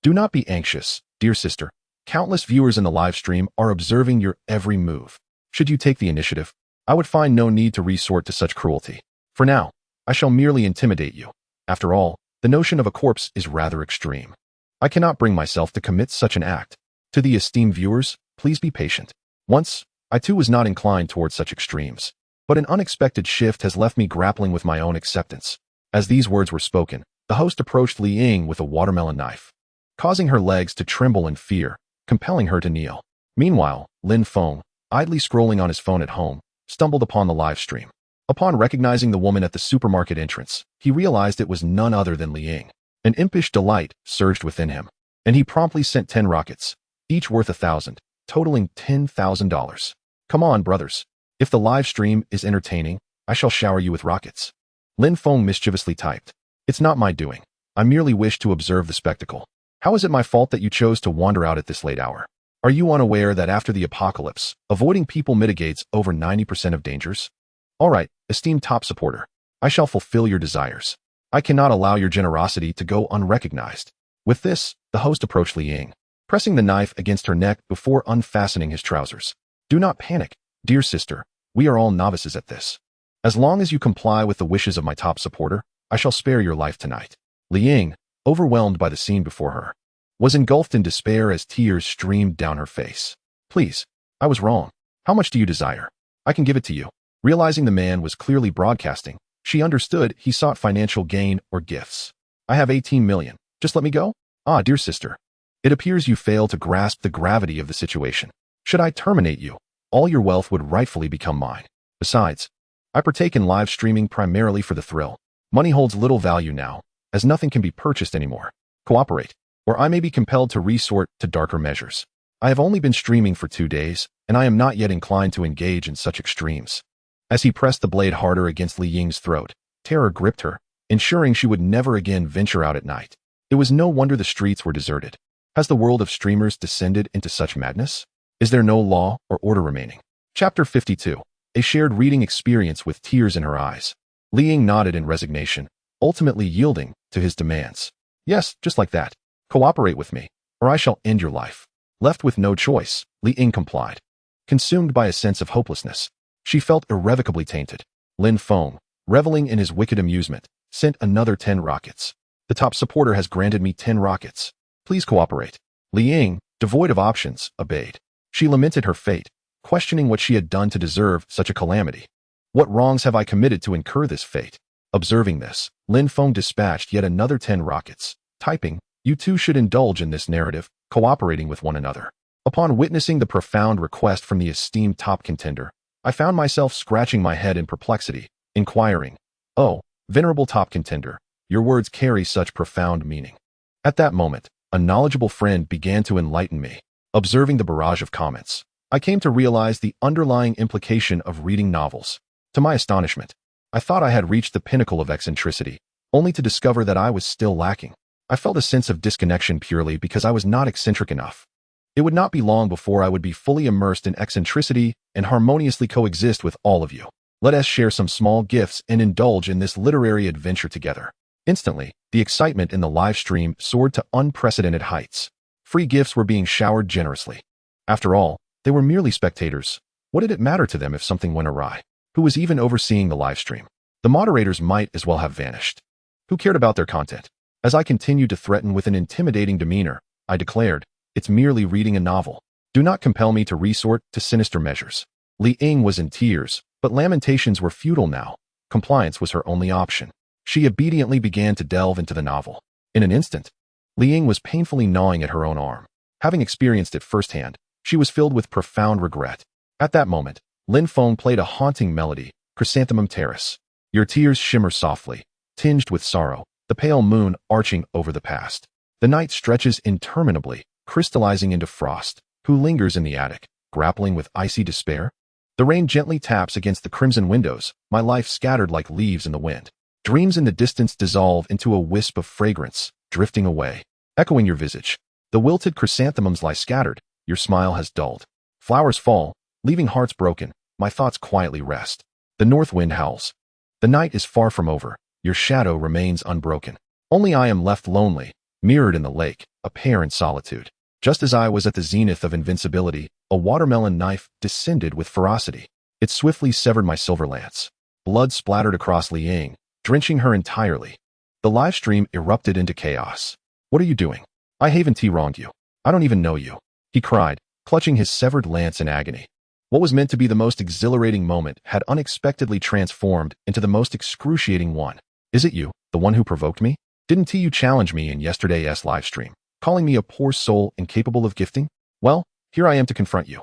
A: do not be anxious, dear sister. Countless viewers in the live stream are observing your every move. Should you take the initiative, I would find no need to resort to such cruelty. For now, I shall merely intimidate you. After all, the notion of a corpse is rather extreme. I cannot bring myself to commit such an act. To the esteemed viewers, please be patient. Once, I too was not inclined towards such extremes, but an unexpected shift has left me grappling with my own acceptance. As these words were spoken, the host approached Li Ying with a watermelon knife, causing her legs to tremble in fear, compelling her to kneel. Meanwhile, Lin Feng, idly scrolling on his phone at home, stumbled upon the live stream. Upon recognizing the woman at the supermarket entrance, he realized it was none other than Li Ying. An impish delight surged within him, and he promptly sent 10 rockets, each worth 1,000, totaling $10,000. Come on, brothers. If the live stream is entertaining, I shall shower you with rockets. Lin Feng mischievously typed. It's not my doing. I merely wish to observe the spectacle. How is it my fault that you chose to wander out at this late hour? Are you unaware that after the apocalypse, avoiding people mitigates over 90% of dangers? All right, esteemed top supporter, I shall fulfill your desires. I cannot allow your generosity to go unrecognized. With this, the host approached Li Ying, pressing the knife against her neck before unfastening his trousers. Do not panic, dear sister. We are all novices at this. As long as you comply with the wishes of my top supporter, I shall spare your life tonight. Li Ying, overwhelmed by the scene before her, was engulfed in despair as tears streamed down her face. Please, I was wrong. How much do you desire? I can give it to you. Realizing the man was clearly broadcasting, she understood he sought financial gain or gifts. I have 18 million. Just let me go? Ah, dear sister. It appears you fail to grasp the gravity of the situation. Should I terminate you, all your wealth would rightfully become mine. Besides, I partake in live streaming primarily for the thrill. Money holds little value now, as nothing can be purchased anymore. Cooperate, or I may be compelled to resort to darker measures. I have only been streaming for 2 days, and I am not yet inclined to engage in such extremes. As he pressed the blade harder against Li Ying's throat, terror gripped her, ensuring she would never again venture out at night. It was no wonder the streets were deserted. Has the world of streamers descended into such madness? Is there no law or order remaining? Chapter 52. A shared reading experience with tears in her eyes. Li Ying nodded in resignation, ultimately yielding to his demands. Yes, just like that. Cooperate with me, or I shall end your life. Left with no choice, Li Ying complied. Consumed by a sense of hopelessness, she felt irrevocably tainted. Lin Feng, reveling in his wicked amusement, sent another 10 rockets. The top supporter has granted me 10 rockets. Please cooperate. Li Ying, devoid of options, obeyed. She lamented her fate, questioning what she had done to deserve such a calamity. What wrongs have I committed to incur this fate? Observing this, Lin Feng dispatched yet another 10 rockets, typing, You two should indulge in this narrative, cooperating with one another. Upon witnessing the profound request from the esteemed top contender, I found myself scratching my head in perplexity, inquiring, Oh, venerable top contender, your words carry such profound meaning. At that moment, a knowledgeable friend began to enlighten me. Observing the barrage of comments, I came to realize the underlying implication of reading novels. To my astonishment, I thought I had reached the pinnacle of eccentricity, only to discover that I was still lacking. I felt a sense of disconnection purely because I was not eccentric enough. It would not be long before I would be fully immersed in eccentricity and harmoniously coexist with all of you. Let us share some small gifts and indulge in this literary adventure together. Instantly, the excitement in the live stream soared to unprecedented heights. Free gifts were being showered generously. After all, they were merely spectators. What did it matter to them if something went awry? Who was even overseeing the live stream? The moderators might as well have vanished. Who cared about their content? As I continued to threaten with an intimidating demeanor, I declared, It's merely reading a novel. Do not compel me to resort to sinister measures. Li Ying was in tears, but lamentations were futile now. Compliance was her only option. She obediently began to delve into the novel. In an instant, Li Ying was painfully gnawing at her own arm. Having experienced it firsthand, she was filled with profound regret. At that moment, Lin Feng played a haunting melody, Chrysanthemum Terrace. Your tears shimmer softly, tinged with sorrow, the pale moon arching over the past. The night stretches interminably, crystallizing into frost. Who lingers in the attic, grappling with icy despair? The rain gently taps against the crimson windows, my life scattered like leaves in the wind. Dreams in the distance dissolve into a wisp of fragrance, drifting away, echoing your visage. The wilted chrysanthemums lie scattered, your smile has dulled. Flowers fall, leaving hearts broken, my thoughts quietly rest. The north wind howls. The night is far from over, your shadow remains unbroken. Only I am left lonely, mirrored in the lake, a pair in solitude. Just as I was at the zenith of invincibility, a watermelon knife descended with ferocity. It swiftly severed my silver lance. Blood splattered across Li Ying, drenching her entirely. The live stream erupted into chaos. What are you doing? I haven't wronged you. I don't even know you. He cried, clutching his severed lance in agony. What was meant to be the most exhilarating moment had unexpectedly transformed into the most excruciating one. Is it you, the one who provoked me? Didn't you challenge me in yesterday's live stream, calling me a poor soul incapable of gifting? Well, here I am to confront you.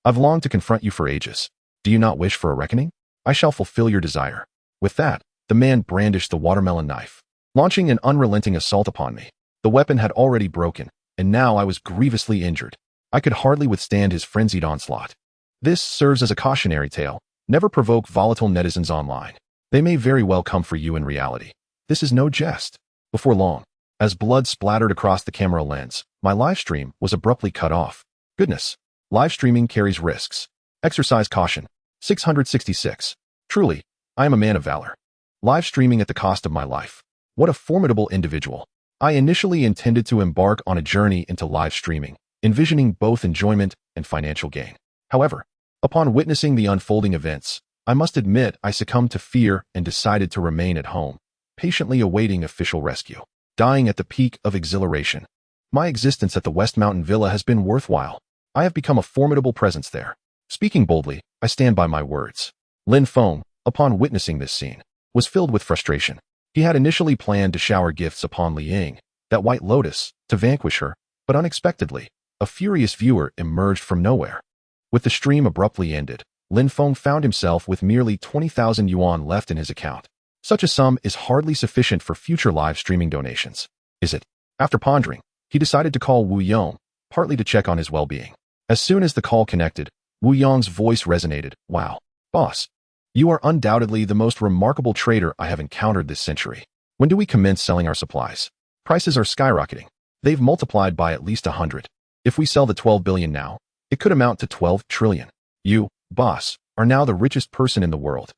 A: I've longed to confront you for ages. Do you not wish for a reckoning? I shall fulfill your desire. With that, the man brandished the watermelon knife, launching an unrelenting assault upon me. The weapon had already broken, and now I was grievously injured. I could hardly withstand his frenzied onslaught. This serves as a cautionary tale. Never provoke volatile netizens online. They may very well come for you in reality. This is no jest. Before long, as blood splattered across the camera lens, my live stream was abruptly cut off. Goodness, live streaming carries risks. Exercise caution. 666. Truly, I am a man of valor. Live streaming at the cost of my life. What a formidable individual. I initially intended to embark on a journey into live streaming, envisioning both enjoyment and financial gain. However, upon witnessing the unfolding events, I must admit I succumbed to fear and decided to remain at home, patiently awaiting official rescue. Dying at the peak of exhilaration. My existence at the West Mountain Villa has been worthwhile. I have become a formidable presence there. Speaking boldly, I stand by my words. Lin Feng, upon witnessing this scene, was filled with frustration. He had initially planned to shower gifts upon Li Ying, that white lotus, to vanquish her, but unexpectedly, a furious viewer emerged from nowhere. With the stream abruptly ended, Lin Feng found himself with merely 20,000 yuan left in his account. Such a sum is hardly sufficient for future live streaming donations, is it? After pondering, he decided to call Wu Yong, partly to check on his well-being. As soon as the call connected, Wu Yong's voice resonated. Wow, boss. You are undoubtedly the most remarkable trader I have encountered this century. When do we commence selling our supplies? Prices are skyrocketing. They've multiplied by at least 100. If we sell the 12 billion now, it could amount to 12 trillion. You, boss, are now the richest person in the world.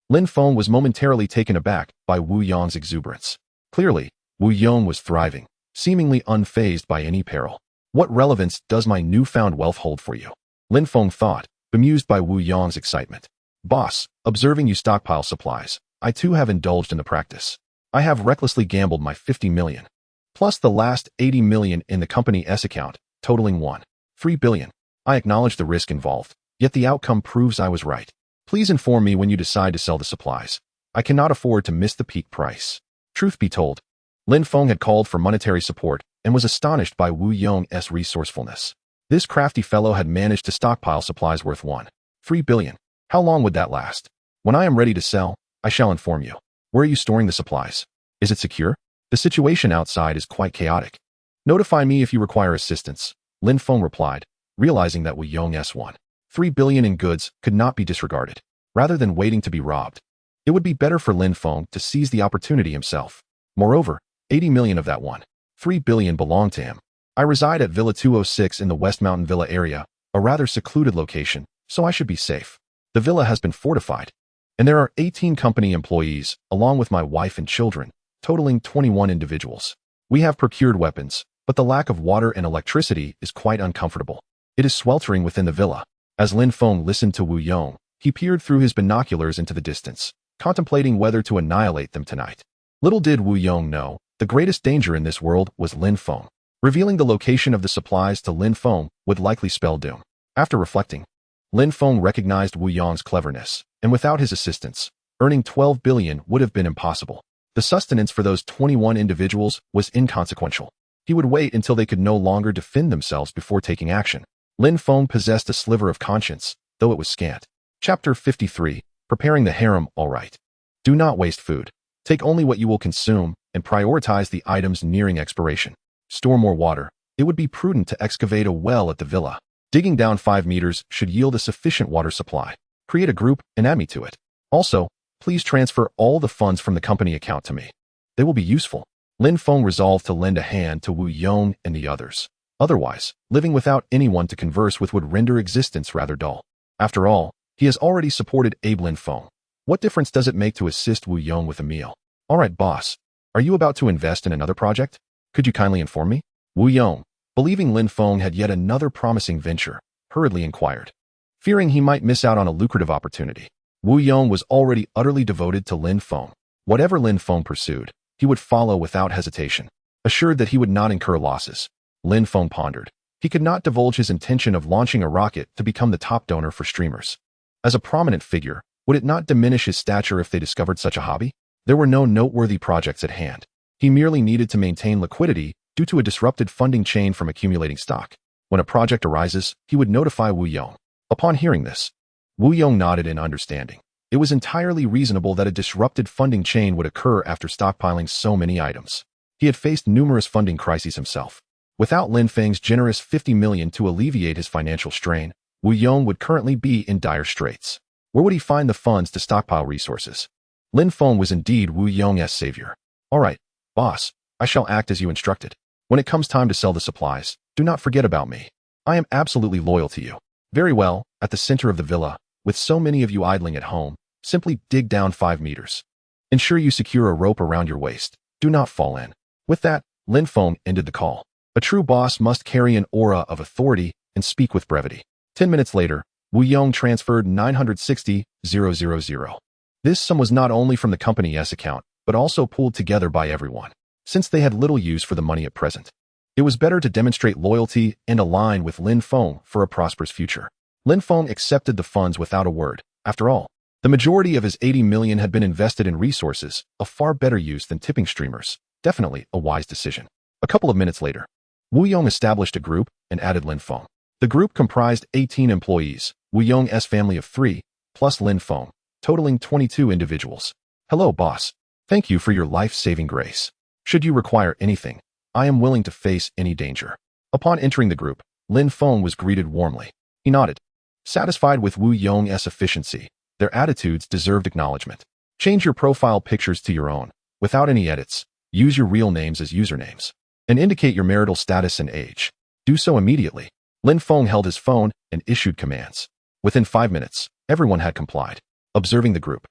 A: Lin Feng was momentarily taken aback by Wu Yong's exuberance. Clearly, Wu Yong was thriving, seemingly unfazed by any peril. What relevance does my newfound wealth hold for you? Lin Feng thought, bemused by Wu Yong's excitement. Boss, observing you stockpile supplies, I too have indulged in the practice. I have recklessly gambled my 50 million, plus the last 80 million in the company S account, totaling 1.3 billion. I acknowledge the risk involved, yet the outcome proves I was right. Please inform me when you decide to sell the supplies. I cannot afford to miss the peak price. Truth be told, Lin Feng had called for monetary support and was astonished by Wu Yong's resourcefulness. This crafty fellow had managed to stockpile supplies worth 1.3 billion. How long would that last? When I am ready to sell, I shall inform you. Where are you storing the supplies? Is it secure? The situation outside is quite chaotic. Notify me if you require assistance, Lin Feng replied, realizing that Wu Yong's 1.3 billion in goods could not be disregarded. Rather than waiting to be robbed, it would be better for Lin Feng to seize the opportunity himself. Moreover, 80 million of that 1.3 billion belonged to him. I reside at Villa 206 in the West Mountain Villa area, a rather secluded location, so I should be safe. The villa has been fortified, and there are 18 company employees, along with my wife and children, totaling 21 individuals. We have procured weapons, but the lack of water and electricity is quite uncomfortable. It is sweltering within the villa. As Lin Feng listened to Wu Yong, he peered through his binoculars into the distance, contemplating whether to annihilate them tonight. Little did Wu Yong know, the greatest danger in this world was Lin Feng. Revealing the location of the supplies to Lin Feng would likely spell doom. After reflecting, Lin Feng recognized Wu Yong's cleverness, and without his assistance, earning 12 billion would have been impossible. The sustenance for those 21 individuals was inconsequential. He would wait until they could no longer defend themselves before taking action. Lin Feng possessed a sliver of conscience, though it was scant. Chapter 53. Preparing the harem. All right. Do not waste food. Take only what you will consume, and prioritize the items nearing expiration. Store more water. It would be prudent to excavate a well at the villa. Digging down 5 meters should yield a sufficient water supply. Create a group and add me to it. Also, please transfer all the funds from the company account to me. They will be useful. Lin Feng resolved to lend a hand to Wu Yong and the others. Otherwise, living without anyone to converse with would render existence rather dull. After all, he has already supported Abe Lin Feng. What difference does it make to assist Wu Yong with a meal? All right, boss. Are you about to invest in another project? Could you kindly inform me? Wu Yong, believing Lin Feng had yet another promising venture, hurriedly inquired. Fearing he might miss out on a lucrative opportunity, Wu Yong was already utterly devoted to Lin Feng. Whatever Lin Feng pursued, he would follow without hesitation. Assured that he would not incur losses, Lin Feng pondered. He could not divulge his intention of launching a rocket to become the top donor for streamers. As a prominent figure, would it not diminish his stature if they discovered such a hobby? There were no noteworthy projects at hand. He merely needed to maintain liquidity due to a disrupted funding chain from accumulating stock. When a project arises, he would notify Wu Yong. Upon hearing this, Wu Yong nodded in understanding. It was entirely reasonable that a disrupted funding chain would occur after stockpiling so many items. He had faced numerous funding crises himself. Without Lin Feng's generous 50 million to alleviate his financial strain, Wu Yong would currently be in dire straits. Where would he find the funds to stockpile resources? Lin Feng was indeed Wu Yong's savior. All right, boss, I shall act as you instructed. When it comes time to sell the supplies, do not forget about me. I am absolutely loyal to you. Very well, at the center of the villa, with so many of you idling at home, simply dig down 5 meters. Ensure you secure a rope around your waist. Do not fall in. With that, Lin Feng ended the call. A true boss must carry an aura of authority and speak with brevity. 10 minutes later, Wu Yong transferred 960,000. This sum was not only from the company's account, but also pooled together by everyone. Since they had little use for the money at present, it was better to demonstrate loyalty and align with Lin Feng for a prosperous future. Lin Feng accepted the funds without a word. After all, the majority of his 80 million had been invested in resources, a far better use than tipping streamers. Definitely a wise decision. A couple of minutes later, Wu Yong established a group and added Lin Feng. The group comprised 18 employees, Wu Yong's family of 3, plus Lin Feng, totaling 22 individuals. Hello, boss. Thank you for your life-saving grace. Should you require anything, I am willing to face any danger. Upon entering the group, Lin Feng was greeted warmly. He nodded. Satisfied with Wu Yong's efficiency, their attitudes deserved acknowledgement. Change your profile pictures to your own, without any edits. Use your real names as usernames, and indicate your marital status and age. Do so immediately. Lin Feng held his phone and issued commands. Within 5 minutes, everyone had complied. Observing the group,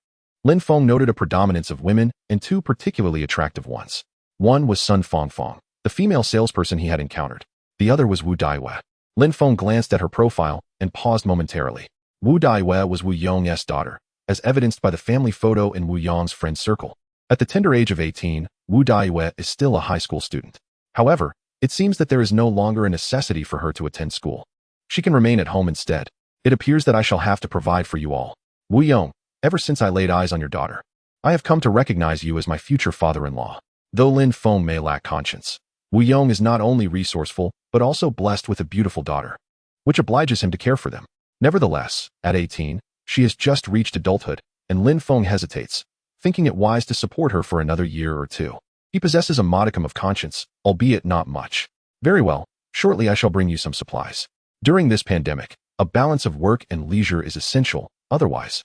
A: Lin Feng noted a predominance of women and 2 particularly attractive ones. One was Sun Fongfong, the female salesperson he had encountered. The other was Wu Daiwe. Lin Feng glanced at her profile and paused momentarily. Wu Daiwe was Wu Yong's daughter, as evidenced by the family photo in Wu Yong's friend circle. At the tender age of 18, Wu Daiwe is still a high school student. However, it seems that there is no longer a necessity for her to attend school. She can remain at home instead. It appears that I shall have to provide for you all. Wu Yong, ever since I laid eyes on your daughter, I have come to recognize you as my future father-in-law. Though Lin Feng may lack conscience, Wu Yong is not only resourceful, but also blessed with a beautiful daughter, which obliges him to care for them. Nevertheless, at 18, she has just reached adulthood, and Lin Feng hesitates, thinking it wise to support her for another year or 2. He possesses a modicum of conscience, albeit not much. Very well, shortly I shall bring you some supplies. During this pandemic, a balance of work and leisure is essential, otherwise,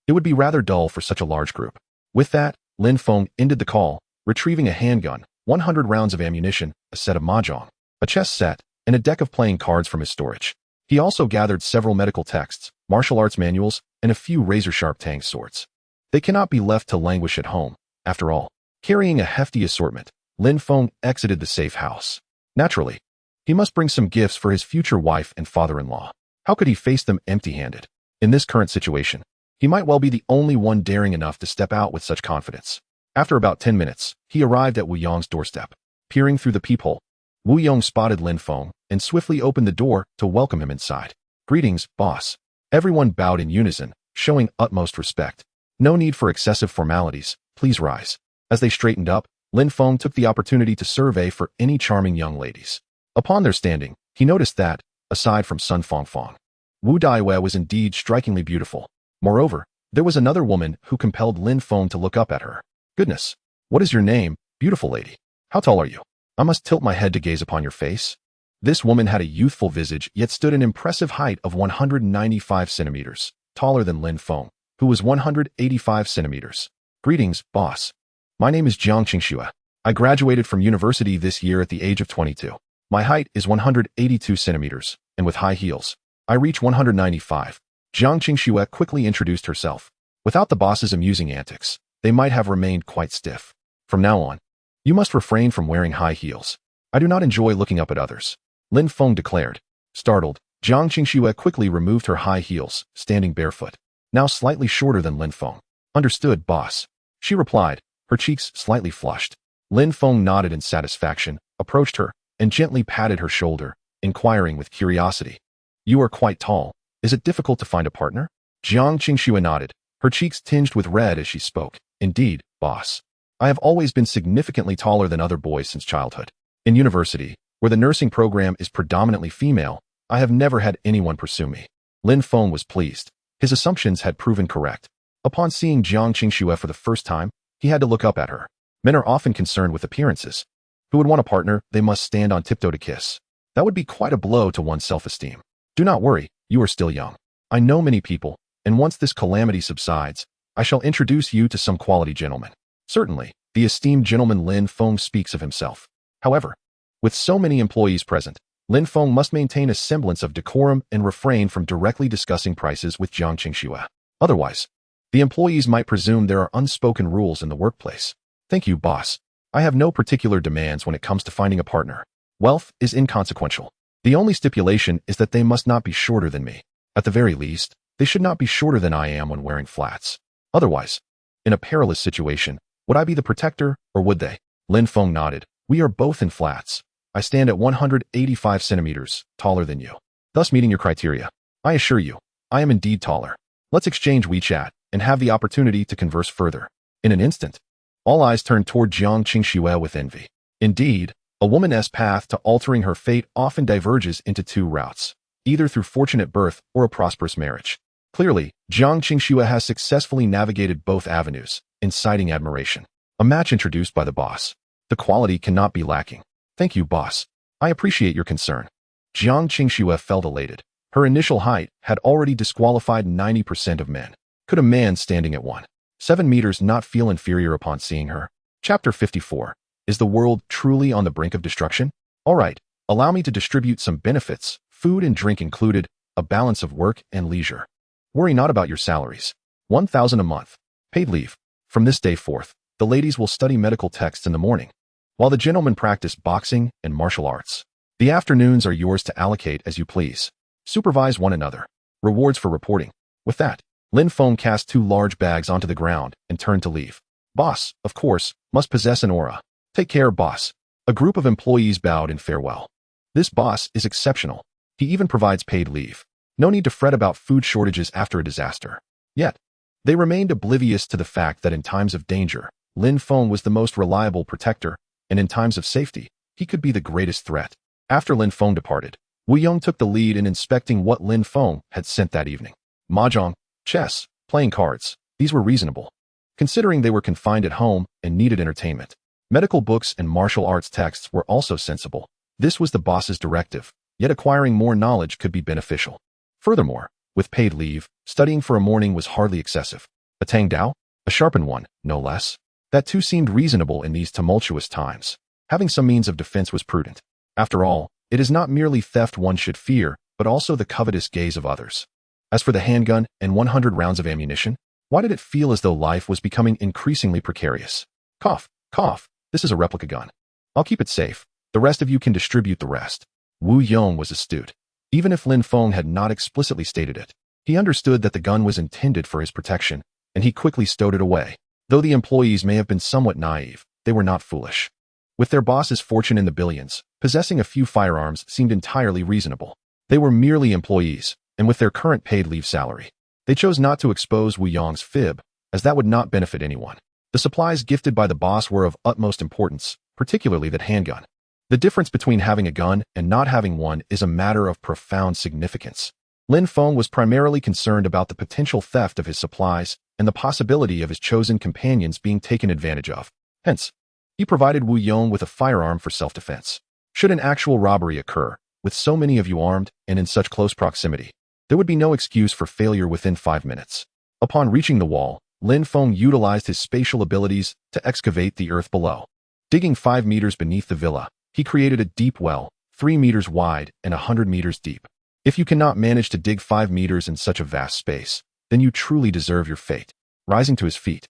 A: it would be rather dull for such a large group. With that, Lin Feng ended the call, retrieving a handgun, 100 rounds of ammunition, a set of mahjong, a chess set, and a deck of playing cards from his storage. He also gathered several medical texts, martial arts manuals, and a few razor-sharp tang swords. They cannot be left to languish at home. After all, carrying a hefty assortment, Lin Feng exited the safe house. Naturally, he must bring some gifts for his future wife and father-in-law. How could he face them empty-handed? In this current situation, he might well be the only one daring enough to step out with such confidence. After about 10 minutes, he arrived at Wu Yong's doorstep. Peering through the peephole, Wu Yong spotted Lin Feng and swiftly opened the door to welcome him inside. Greetings, boss. Everyone bowed in unison, showing utmost respect. No need for excessive formalities, please rise. As they straightened up, Lin Feng took the opportunity to survey for any charming young ladies. Upon their standing, he noticed that, aside from Sun Fongfong, Wu Daiwe was indeed strikingly beautiful. Moreover, there was another woman who compelled Lin Feng to look up at her. Goodness, what is your name, beautiful lady? How tall are you? I must tilt my head to gaze upon your face. This woman had a youthful visage, yet stood an impressive height of 195 centimeters, taller than Lin Feng, who was 185 centimeters. Greetings, boss. My name is Jiang Qingxue. I graduated from university this year at the age of 22. My height is 182 centimeters, and with high heels, I reach 195. Jiang Qingxue quickly introduced herself. Without the boss's amusing antics, they might have remained quite stiff. From now on, you must refrain from wearing high heels. I do not enjoy looking up at others, Lin Feng declared. Startled, Jiang Qingxue quickly removed her high heels, standing barefoot, now slightly shorter than Lin Feng. Understood, boss, she replied, her cheeks slightly flushed. Lin Feng nodded in satisfaction, approached her, and gently patted her shoulder, inquiring with curiosity. You are quite tall. Is it difficult to find a partner? Jiang Qingxue nodded, her cheeks tinged with red as she spoke. Indeed, boss. I have always been significantly taller than other boys since childhood. In university, where the nursing program is predominantly female, I have never had anyone pursue me. Lin Feng was pleased. His assumptions had proven correct. Upon seeing Jiang Qingxue for the first time, he had to look up at her. Men are often concerned with appearances. Who would want a partner they must stand on tiptoe to kiss? That would be quite a blow to one's self-esteem. Do not worry, you are still young. I know many people, and once this calamity subsides, I shall introduce you to some quality gentlemen. Certainly, the esteemed gentleman Lin Feng speaks of himself. However, with so many employees present, Lin Feng must maintain a semblance of decorum and refrain from directly discussing prices with Jiang Qingxue. Otherwise, the employees might presume there are unspoken rules in the workplace. Thank you, boss. I have no particular demands when it comes to finding a partner. Wealth is inconsequential. The only stipulation is that they must not be shorter than me. At the very least, they should not be shorter than I am when wearing flats. Otherwise, in a perilous situation, would I be the protector, or would they? Lin Feng nodded. We are both in flats. I stand at 185 centimeters, taller than you, thus meeting your criteria. I assure you, I am indeed taller. Let's exchange WeChat and have the opportunity to converse further. In an instant, all eyes turned toward Jiang Qingxue with envy. Indeed, a woman's path to altering her fate often diverges into two routes, either through fortunate birth or a prosperous marriage. Clearly, Jiang Qingxue has successfully navigated both avenues, inciting admiration. A match introduced by the boss. The quality cannot be lacking. Thank you, boss. I appreciate your concern. Jiang Qingxue felt elated. Her initial height had already disqualified 90% of men. Could a man standing at 1.7 meters not feel inferior upon seeing her? Chapter 54. Is the world truly on the brink of destruction? All right, allow me to distribute some benefits, food and drink included, a balance of work and leisure. Worry not about your salaries. 1,000 a month. Paid leave. From this day forth, the ladies will study medical texts in the morning, while the gentlemen practice boxing and martial arts. The afternoons are yours to allocate as you please. Supervise one another. Rewards for reporting. With that, Lin Feng cast 2 large bags onto the ground and turned to leave. Boss, of course, must possess an aura. Take care, boss. A group of employees bowed in farewell. This boss is exceptional. He even provides paid leave. No need to fret about food shortages after a disaster. Yet, they remained oblivious to the fact that in times of danger, Lin Feng was the most reliable protector, and in times of safety, he could be the greatest threat. After Lin Feng departed, Wu Yong took the lead in inspecting what Lin Feng had sent that evening. Mahjong, chess, playing cards, these were reasonable, considering they were confined at home and needed entertainment. Medical books and martial arts texts were also sensible. This was the boss's directive, yet acquiring more knowledge could be beneficial. Furthermore, with paid leave, studying for a morning was hardly excessive. A Tang Dao? A sharpened one, no less. That too seemed reasonable in these tumultuous times. Having some means of defense was prudent. After all, it is not merely theft one should fear, but also the covetous gaze of others. As for the handgun and 100 rounds of ammunition, why did it feel as though life was becoming increasingly precarious? Cough, cough, this is a replica gun. I'll keep it safe. The rest of you can distribute the rest. Wu Yong was astute. Even if Lin Feng had not explicitly stated it, he understood that the gun was intended for his protection, and he quickly stowed it away. Though the employees may have been somewhat naive, they were not foolish. With their boss's fortune in the billions, possessing a few firearms seemed entirely reasonable. They were merely employees, and with their current paid leave salary, they chose not to expose Wu Yong's fib, as that would not benefit anyone. The supplies gifted by the boss were of utmost importance, particularly that handgun. The difference between having a gun and not having one is a matter of profound significance. Lin Feng was primarily concerned about the potential theft of his supplies and the possibility of his chosen companions being taken advantage of. Hence, he provided Wu Yong with a firearm for self-defense. Should an actual robbery occur, with so many of you armed and in such close proximity, there would be no excuse for failure within 5 minutes. Upon reaching the wall, Lin Feng utilized his spatial abilities to excavate the earth below. Digging 5 meters beneath the villa, he created a deep well, 3 meters wide and 100 meters deep. If you cannot manage to dig 5 meters in such a vast space, then you truly deserve your fate. Rising to his feet,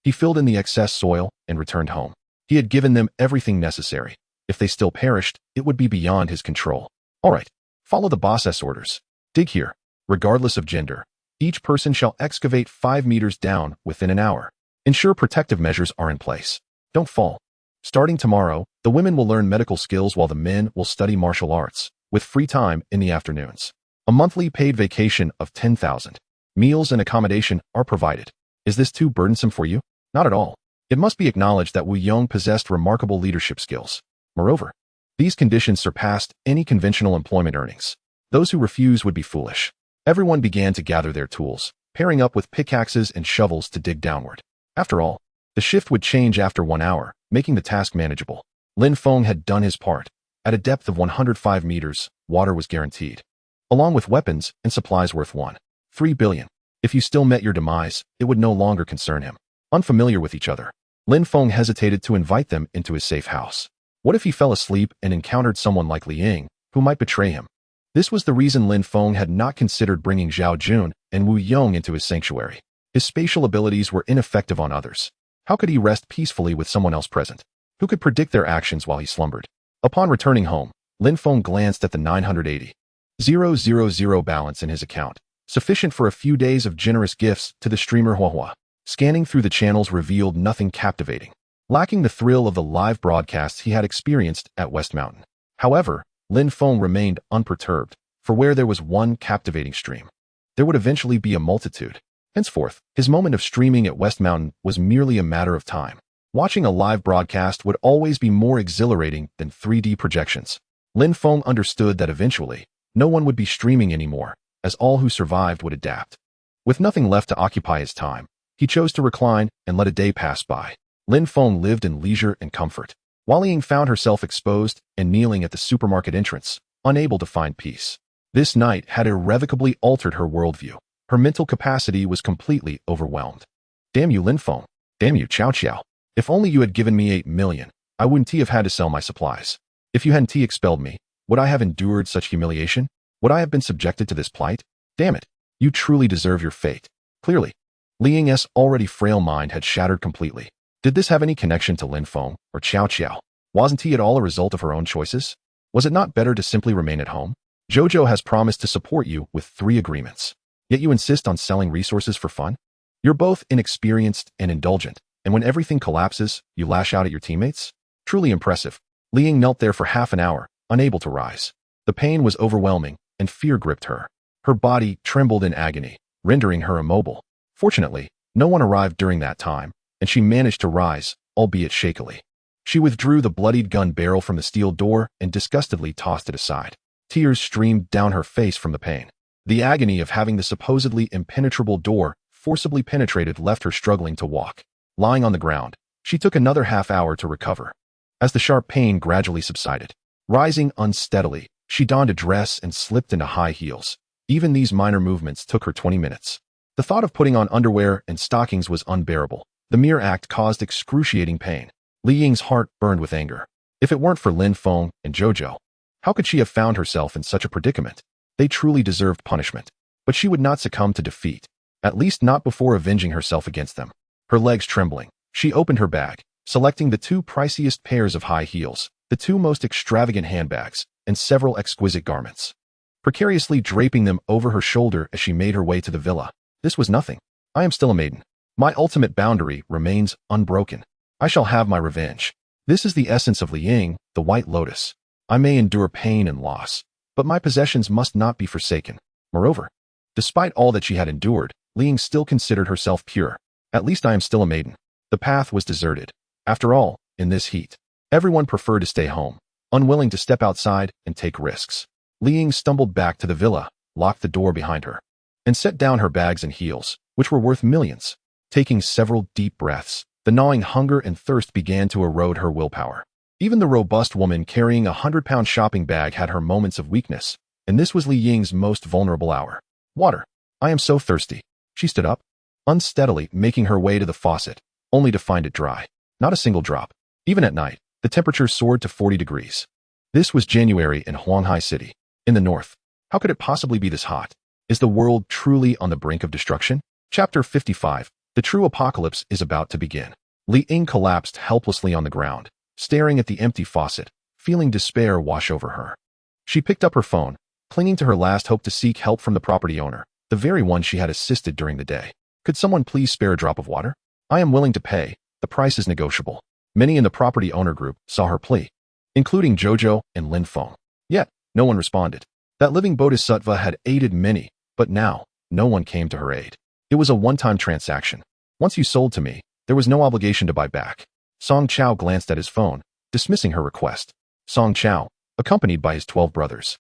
A: he filled in the excess soil and returned home. He had given them everything necessary. If they still perished, it would be beyond his control. All right, follow the boss's orders. Dig here. Regardless of gender, each person shall excavate 5 meters down within an hour. Ensure protective measures are in place. Don't fall. Starting tomorrow, the women will learn medical skills while the men will study martial arts, with free time in the afternoons. A monthly paid vacation of 10,000. Meals and accommodation are provided. Is this too burdensome for you? Not at all. It must be acknowledged that Wu Yong possessed remarkable leadership skills. Moreover, these conditions surpassed any conventional employment earnings. Those who refuse would be foolish. Everyone began to gather their tools, pairing up with pickaxes and shovels to dig downward. After all, the shift would change after 1 hour, making the task manageable. Lin Feng had done his part. At a depth of 105 meters, water was guaranteed, along with weapons and supplies worth 1.3 billion. If you still met your demise, it would no longer concern him. Unfamiliar with each other, Lin Feng hesitated to invite them into his safe house. What if he fell asleep and encountered someone like Li Ying, who might betray him? This was the reason Lin Feng had not considered bringing Zhao Jun and Wu Yong into his sanctuary. His spatial abilities were ineffective on others. How could he rest peacefully with someone else present? Who could predict their actions while he slumbered? Upon returning home, Lin Feng glanced at the 980,000 balance in his account, sufficient for a few days of generous gifts to the streamer Huahua. Scanning through the channels revealed nothing captivating, lacking the thrill of the live broadcasts he had experienced at West Mountain. However, Lin Feng remained unperturbed, for where there was one captivating stream, there would eventually be a multitude. Henceforth, his moment of streaming at West Mountain was merely a matter of time. Watching a live broadcast would always be more exhilarating than 3D projections. Lin Feng understood that eventually, no one would be streaming anymore, as all who survived would adapt. With nothing left to occupy his time, he chose to recline and let a day pass by. Lin Feng lived in leisure and comfort. Wang Ying found herself exposed and kneeling at the supermarket entrance, unable to find peace. This night had irrevocably altered her worldview. Her mental capacity was completely overwhelmed. Damn you, Lin Feng. Damn you, Cao Qiao. If only you had given me 8 million, I wouldn't have had to sell my supplies. If you hadn't expelled me, would I have endured such humiliation? Would I have been subjected to this plight? Damn it. You truly deserve your fate. Clearly, Li Ying's already frail mind had shattered completely. Did this have any connection to Lin Feng or Cao Qiao? Wasn't he at all a result of her own choices? Was it not better to simply remain at home? Jojo has promised to support you with 3 agreements. Yet you insist on selling resources for fun? You're both inexperienced and indulgent, and when everything collapses, you lash out at your teammates? Truly impressive. Li Ying knelt there for half an hour, unable to rise. The pain was overwhelming, and fear gripped her. Her body trembled in agony, rendering her immobile. Fortunately, no one arrived during that time, and she managed to rise, albeit shakily. She withdrew the bloodied gun barrel from the steel door and disgustedly tossed it aside. Tears streamed down her face from the pain. The agony of having the supposedly impenetrable door forcibly penetrated left her struggling to walk. Lying on the ground, she took another half hour to recover. As the sharp pain gradually subsided, rising unsteadily, she donned a dress and slipped into high heels. Even these minor movements took her 20 minutes. The thought of putting on underwear and stockings was unbearable. The mere act caused excruciating pain. Li Ying's heart burned with anger. If it weren't for Lin Feng and Jojo, how could she have found herself in such a predicament? They truly deserved punishment. But she would not succumb to defeat, at least not before avenging herself against them. Her legs trembling, she opened her bag, selecting the 2 priciest pairs of high heels, the 2 most extravagant handbags, and several exquisite garments. Precariously draping them over her shoulder as she made her way to the villa. This was nothing. I am still a maiden. My ultimate boundary remains unbroken. I shall have my revenge. This is the essence of Li Ying, the White Lotus. I may endure pain and loss, but my possessions must not be forsaken. Moreover, despite all that she had endured, Li Ying still considered herself pure. At least I am still a maiden. The path was deserted. After all, in this heat, everyone preferred to stay home, unwilling to step outside and take risks. Li Ying stumbled back to the villa, locked the door behind her, and set down her bags and heels, which were worth millions. Taking several deep breaths, the gnawing hunger and thirst began to erode her willpower. Even the robust woman carrying a 100-pound shopping bag had her moments of weakness, and this was Li Ying's most vulnerable hour. Water. I am so thirsty. She stood up, unsteadily making her way to the faucet, only to find it dry. Not a single drop. Even at night, the temperature soared to 40 degrees. This was January in Huanghai City, in the north. How could it possibly be this hot? Is the world truly on the brink of destruction? Chapter 55. The true apocalypse is about to begin. Li Ying collapsed helplessly on the ground, staring at the empty faucet, feeling despair wash over her. She picked up her phone, clinging to her last hope to seek help from the property owner, the very one she had assisted during the day. Could someone please spare a drop of water? I am willing to pay. The price is negotiable. Many in the property owner group saw her plea, including Jojo and Lin Feng. Yet, no one responded. That living bodhisattva had aided many, but now, no one came to her aid. It was a one-time transaction. Once you sold to me, there was no obligation to buy back. Song Chao glanced at his phone, dismissing her request. Song Chao, accompanied by his 12 brothers,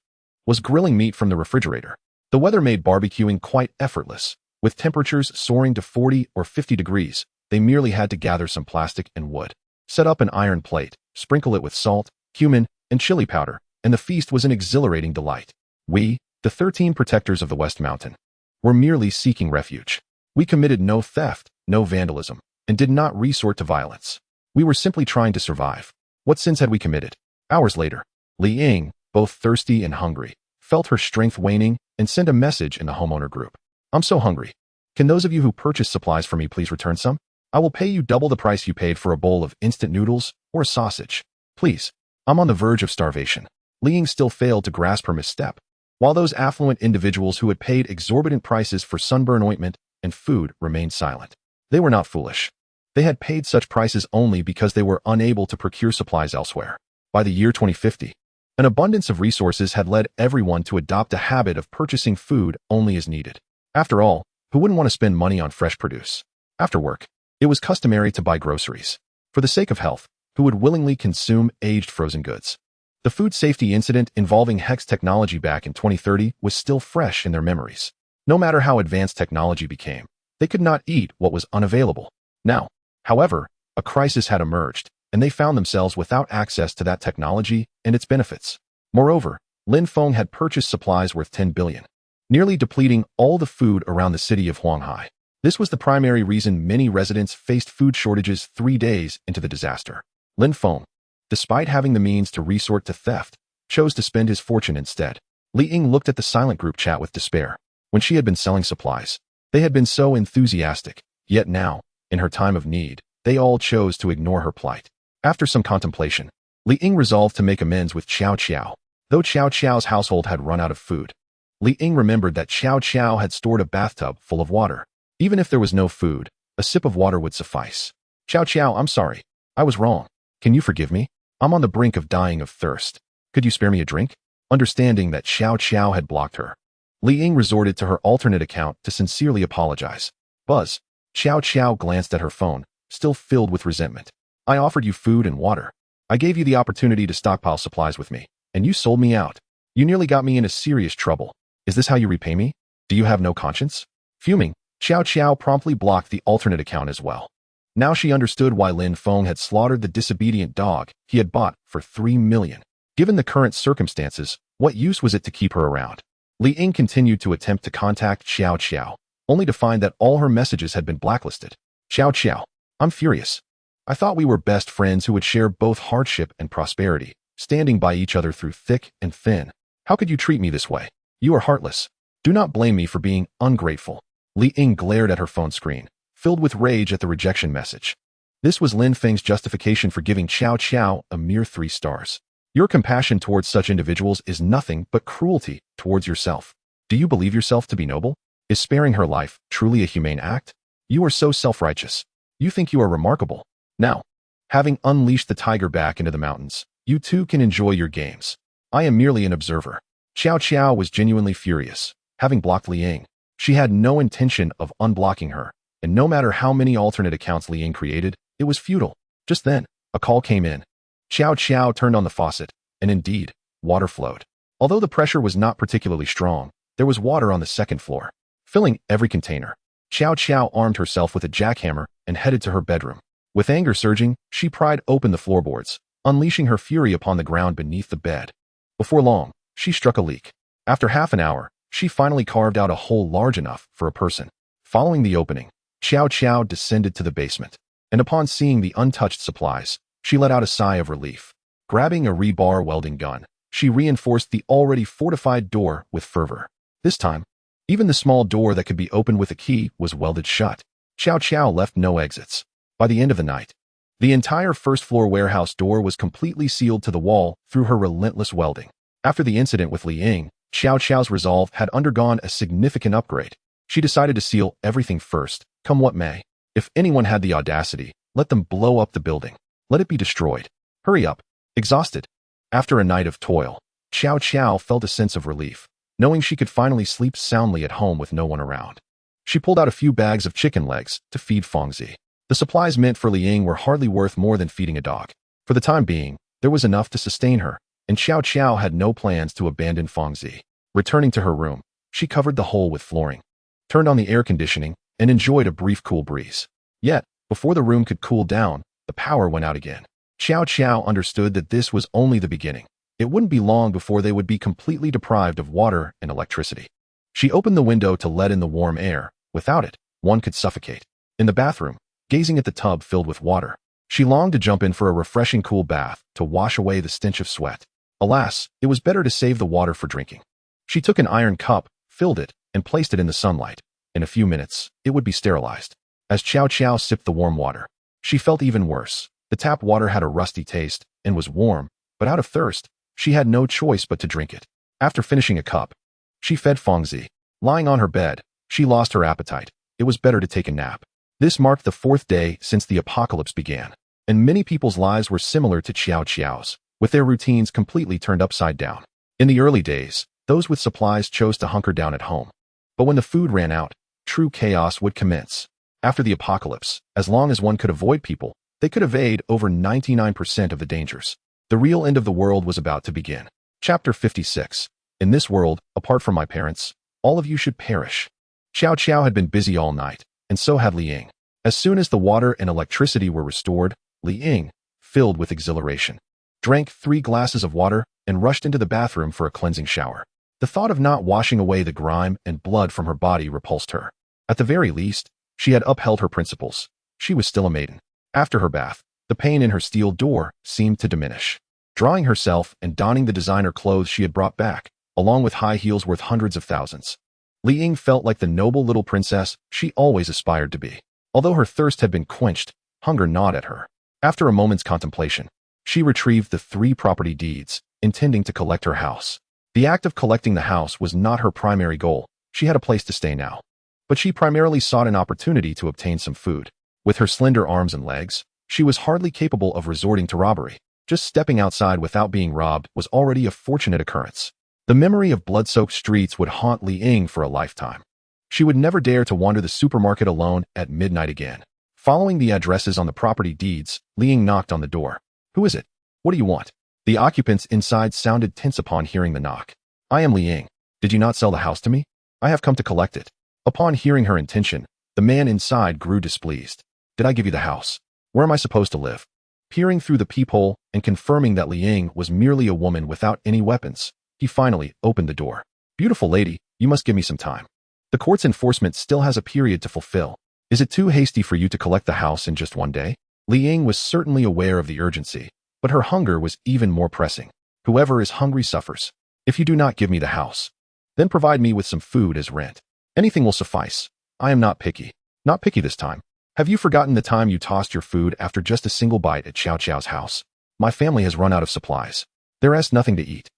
A: was grilling meat from the refrigerator. The weather made barbecuing quite effortless. With temperatures soaring to 40 or 50 degrees, they merely had to gather some plastic and wood, set up an iron plate, sprinkle it with salt, cumin, and chili powder, and the feast was an exhilarating delight. We, the 13 protectors of the West Mountain, were merely seeking refuge. We committed no theft, no vandalism, and did not resort to violence. We were simply trying to survive. What sins had we committed? Hours later, Li Ying, both thirsty and hungry, felt her strength waning and sent a message in the homeowner group. I'm so hungry. Can those of you who purchased supplies for me please return some? I will pay you double the price you paid for a bowl of instant noodles or a sausage. Please, I'm on the verge of starvation. Li Ying still failed to grasp her misstep, while those affluent individuals who had paid exorbitant prices for sunburn ointment and food remained silent. They were not foolish. They had paid such prices only because they were unable to procure supplies elsewhere. By the year 2050, an abundance of resources had led everyone to adopt a habit of purchasing food only as needed. After all, who wouldn't want to spend money on fresh produce? After work, it was customary to buy groceries. For the sake of health, who would willingly consume aged frozen goods? The food safety incident involving Hex technology back in 2030 was still fresh in their memories. No matter how advanced technology became, they could not eat what was unavailable. Now, however, a crisis had emerged, and they found themselves without access to that technology and its benefits. Moreover, Lin Feng had purchased supplies worth 10 billion, nearly depleting all the food around the city of Huanghai. This was the primary reason many residents faced food shortages 3 days into the disaster. Lin Feng, despite having the means to resort to theft, chose to spend his fortune instead. Li Ying looked at the silent group chat with despair. When she had been selling supplies, they had been so enthusiastic, yet now, in her time of need, they all chose to ignore her plight. After some contemplation, Li Ying resolved to make amends with Qiao Qiao. Though Qiao Qiao's household had run out of food, Li Ying remembered that Qiao Qiao had stored a bathtub full of water. Even if there was no food, a sip of water would suffice. Qiao Qiao, I'm sorry. I was wrong. Can you forgive me? I'm on the brink of dying of thirst. Could you spare me a drink? Understanding that Qiao Qiao had blocked her, Li Ying resorted to her alternate account to sincerely apologize. Buzz. Qiao Qiao glanced at her phone, still filled with resentment. I offered you food and water. I gave you the opportunity to stockpile supplies with me, and you sold me out. You nearly got me into serious trouble. Is this how you repay me? Do you have no conscience? Fuming, Qiao Qiao promptly blocked the alternate account as well. Now she understood why Lin Feng had slaughtered the disobedient dog he had bought for 3 million. Given the current circumstances, what use was it to keep her around? Li Ying continued to attempt to contact Qiao Qiao, only to find that all her messages had been blacklisted. Qiao Qiao, I'm furious. I thought we were best friends who would share both hardship and prosperity, standing by each other through thick and thin. How could you treat me this way? You are heartless. Do not blame me for being ungrateful. Li Ying glared at her phone screen, filled with rage at the rejection message. This was Lin Feng's justification for giving Qiao Qiao a mere 3 stars. Your compassion towards such individuals is nothing but cruelty towards yourself. Do you believe yourself to be noble? Is sparing her life truly a humane act? You are so self-righteous. You think you are remarkable. Now, having unleashed the tiger back into the mountains, you too can enjoy your games. I am merely an observer. Qiao Qiao was genuinely furious. Having blocked Li Ying, she had no intention of unblocking her, and no matter how many alternate accounts Li Ying created, it was futile. Just then, a call came in. Qiao Qiao turned on the faucet, and indeed, water flowed. Although the pressure was not particularly strong, there was water on the 2nd floor, filling every container. Qiao Qiao armed herself with a jackhammer and headed to her bedroom. With anger surging, she pried open the floorboards, unleashing her fury upon the ground beneath the bed. Before long, she struck a leak. After half an hour, she finally carved out a hole large enough for a person. Following the opening, Qiao Qiao descended to the basement, and upon seeing the untouched supplies, she let out a sigh of relief. Grabbing a rebar welding gun, she reinforced the already fortified door with fervor. This time, even the small door that could be opened with a key was welded shut. Qiao Qiao left no exits. By the end of the night, the entire 1st-floor warehouse door was completely sealed to the wall through her relentless welding. After the incident with Li Ying, Qiao Qiao's resolve had undergone a significant upgrade. She decided to seal everything first, come what may. If anyone had the audacity, let them blow up the building. Let it be destroyed. Hurry up. Exhausted. After a night of toil, Qiao Qiao felt a sense of relief, knowing she could finally sleep soundly at home with no one around. She pulled out a few bags of chicken legs to feed Fengzi. The supplies meant for Li Ying were hardly worth more than feeding a dog. For the time being, there was enough to sustain her, and Qiao Qiao had no plans to abandon Fengzi. Returning to her room, she covered the hole with flooring, turned on the air conditioning, and enjoyed a brief cool breeze. Yet, before the room could cool down, the power went out again. Qiao Qiao understood that this was only the beginning. It wouldn't be long before they would be completely deprived of water and electricity. She opened the window to let in the warm air. Without it, one could suffocate. In the bathroom, gazing at the tub filled with water, she longed to jump in for a refreshing cool bath to wash away the stench of sweat. Alas, it was better to save the water for drinking. She took an iron cup, filled it, and placed it in the sunlight. In a few minutes, it would be sterilized. As Qiao Qiao sipped the warm water, she felt even worse. The tap water had a rusty taste and was warm, but out of thirst, she had no choice but to drink it. After finishing a cup, she fed Fengzi. Lying on her bed, she lost her appetite. It was better to take a nap. This marked the 4th day since the apocalypse began, and many people's lives were similar to Qiao Qiao's, with their routines completely turned upside down. In the early days, those with supplies chose to hunker down at home. But when the food ran out, true chaos would commence. After the apocalypse, as long as one could avoid people, they could evade over 99% of the dangers. The real end of the world was about to begin. Chapter 56. In this world, apart from my parents, all of you should perish. Xiao Qiao had been busy all night, and so had Li Ying. As soon as the water and electricity were restored, Li Ying, filled with exhilaration, drank 3 glasses of water and rushed into the bathroom for a cleansing shower. The thought of not washing away the grime and blood from her body repulsed her. At the very least, she had upheld her principles. She was still a maiden. After her bath, the pain in her steel door seemed to diminish. Drying herself and donning the designer clothes she had brought back, along with high heels worth hundreds of thousands, Li Ying felt like the noble little princess she always aspired to be. Although her thirst had been quenched, hunger gnawed at her. After a moment's contemplation, she retrieved the 3 property deeds, intending to collect her house. The act of collecting the house was not her primary goal. She had a place to stay now. But she primarily sought an opportunity to obtain some food. With her slender arms and legs, she was hardly capable of resorting to robbery. Just stepping outside without being robbed was already a fortunate occurrence. The memory of blood-soaked streets would haunt Li Ying for a lifetime. She would never dare to wander the supermarket alone at midnight again. Following the addresses on the property deeds, Li Ying knocked on the door. "Who is it? What do you want?" The occupants inside sounded tense upon hearing the knock. "I am Li Ying. Did you not sell the house to me? I have come to collect it." Upon hearing her intention, the man inside grew displeased. "Did I give you the house? Where am I supposed to live?" Peering through the peephole and confirming that Li Ying was merely a woman without any weapons, he finally opened the door. "Beautiful lady, you must give me some time. The court's enforcement still has a period to fulfill. Is it too hasty for you to collect the house in just 1 day?" Li Ying was certainly aware of the urgency, but her hunger was even more pressing. "Whoever is hungry suffers. If you do not give me the house, then provide me with some food as rent. Anything will suffice. I am not picky. Not picky this time. Have you forgotten the time you tossed your food after just a single bite at Xiao Qiao's house? My family has run out of supplies. There is nothing to eat."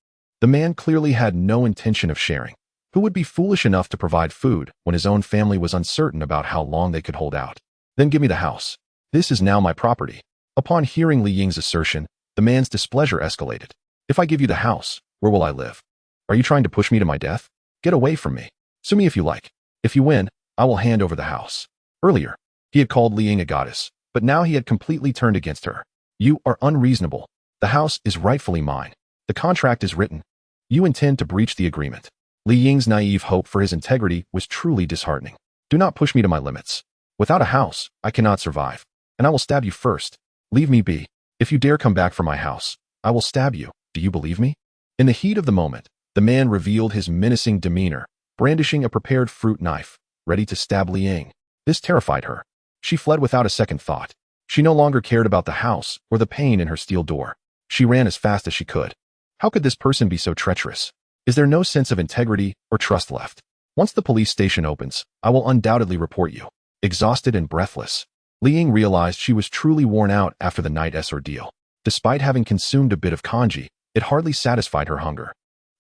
A: The man clearly had no intention of sharing. Who would be foolish enough to provide food when his own family was uncertain about how long they could hold out? "Then give me the house. This is now my property." Upon hearing Li Ying's assertion, the man's displeasure escalated. "If I give you the house, where will I live? Are you trying to push me to my death? Get away from me. Sue me if you like. If you win, I will hand over the house." Earlier, he had called Li Ying a goddess, but now he had completely turned against her. "You are unreasonable. The house is rightfully mine. The contract is written. You intend to breach the agreement." Li Ying's naive hope for his integrity was truly disheartening. "Do not push me to my limits. Without a house, I cannot survive, and I will stab you first. Leave me be. If you dare come back from my house, I will stab you. Do you believe me?" In the heat of the moment, the man revealed his menacing demeanor, brandishing a prepared fruit knife, ready to stab Li Ying. This terrified her. She fled without a second thought. She no longer cared about the house or the pain in her steel door. She ran as fast as she could. How could this person be so treacherous? Is there no sense of integrity or trust left? Once the police station opens, I will undoubtedly report you. Exhausted and breathless, Li Ying realized she was truly worn out after the night's ordeal. Despite having consumed a bit of kanji, it hardly satisfied her hunger.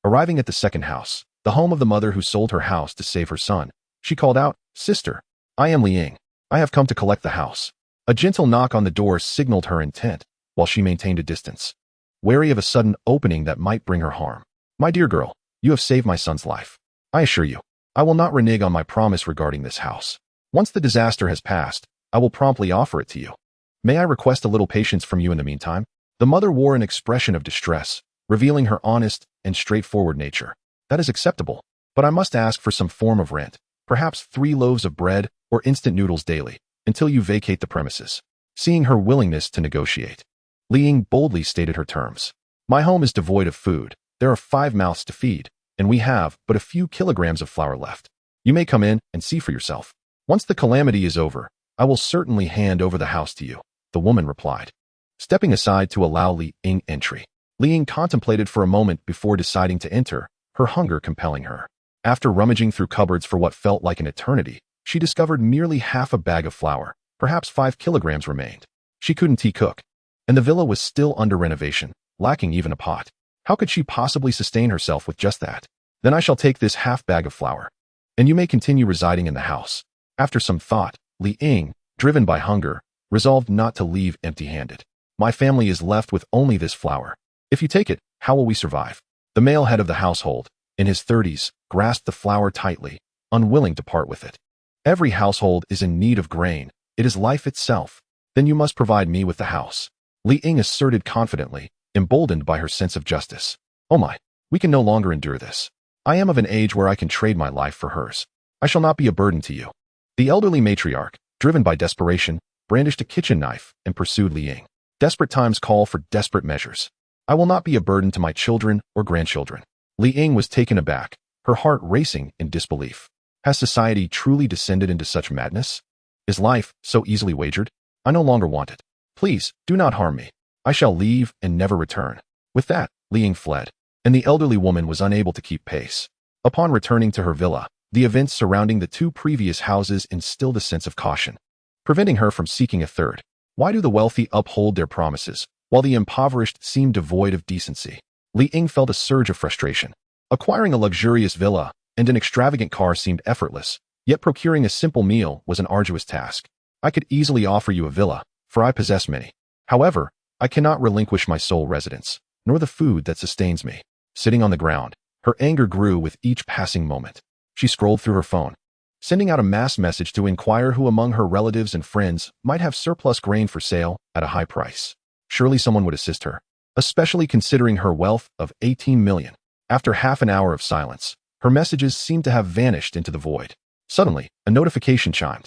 A: Arriving at the second house, the home of the mother who sold her house to save her son, she called out, "Sister, I am Li Ying. I have come to collect the house." A gentle knock on the door signaled her intent, while she maintained a distance, wary of a sudden opening that might bring her harm. "My dear girl, you have saved my son's life. I assure you, I will not renege on my promise regarding this house. Once the disaster has passed, I will promptly offer it to you. May I request a little patience from you in the meantime?" The mother wore an expression of distress, revealing her honest and straightforward nature. "That is acceptable, but I must ask for some form of rent, perhaps 3 loaves of bread or instant noodles daily, until you vacate the premises." Seeing her willingness to negotiate, Li Ying boldly stated her terms. "My home is devoid of food. There are 5 mouths to feed, and we have but a few kilograms of flour left. You may come in and see for yourself. Once the calamity is over, I will certainly hand over the house to you," the woman replied. Stepping aside to allow Li Ying entry, Li Ying contemplated for a moment before deciding to enter, her hunger compelling her. After rummaging through cupboards for what felt like an eternity, she discovered merely half a bag of flour. Perhaps 5 kilograms remained. She couldn't cook. and the villa was still under renovation, lacking even a pot. How could she possibly sustain herself with just that? Then I shall take this half bag of flour, and you may continue residing in the house. After some thought, Li Ying, driven by hunger, resolved not to leave empty-handed. My family is left with only this flour. If you take it, how will we survive? The male head of the household, in his 30s, grasped the flour tightly, unwilling to part with it. Every household is in need of grain. It is life itself. Then you must provide me with the house. Li Ying asserted confidently, emboldened by her sense of justice. Oh my, we can no longer endure this. I am of an age where I can trade my life for hers. I shall not be a burden to you. The elderly matriarch, driven by desperation, brandished a kitchen knife and pursued Li Ying. Desperate times call for desperate measures. I will not be a burden to my children or grandchildren. Li Ying was taken aback, her heart racing in disbelief. Has society truly descended into such madness? Is life so easily wagered? I no longer want it. Please, do not harm me. I shall leave and never return. With that, Li Ying fled, and the elderly woman was unable to keep pace. Upon returning to her villa, the events surrounding the two previous houses instilled a sense of caution, preventing her from seeking a third. Why do the wealthy uphold their promises, while the impoverished seem devoid of decency? Li Ying felt a surge of frustration. Acquiring a luxurious villa and an extravagant car seemed effortless, yet procuring a simple meal was an arduous task. I could easily offer you a villa, for I possess many. However, I cannot relinquish my sole residence, nor the food that sustains me. Sitting on the ground, her anger grew with each passing moment. She scrolled through her phone, sending out a mass message to inquire who among her relatives and friends might have surplus grain for sale at a high price. Surely someone would assist her, especially considering her wealth of 18 million. After half an hour of silence, her messages seemed to have vanished into the void. Suddenly, a notification chimed.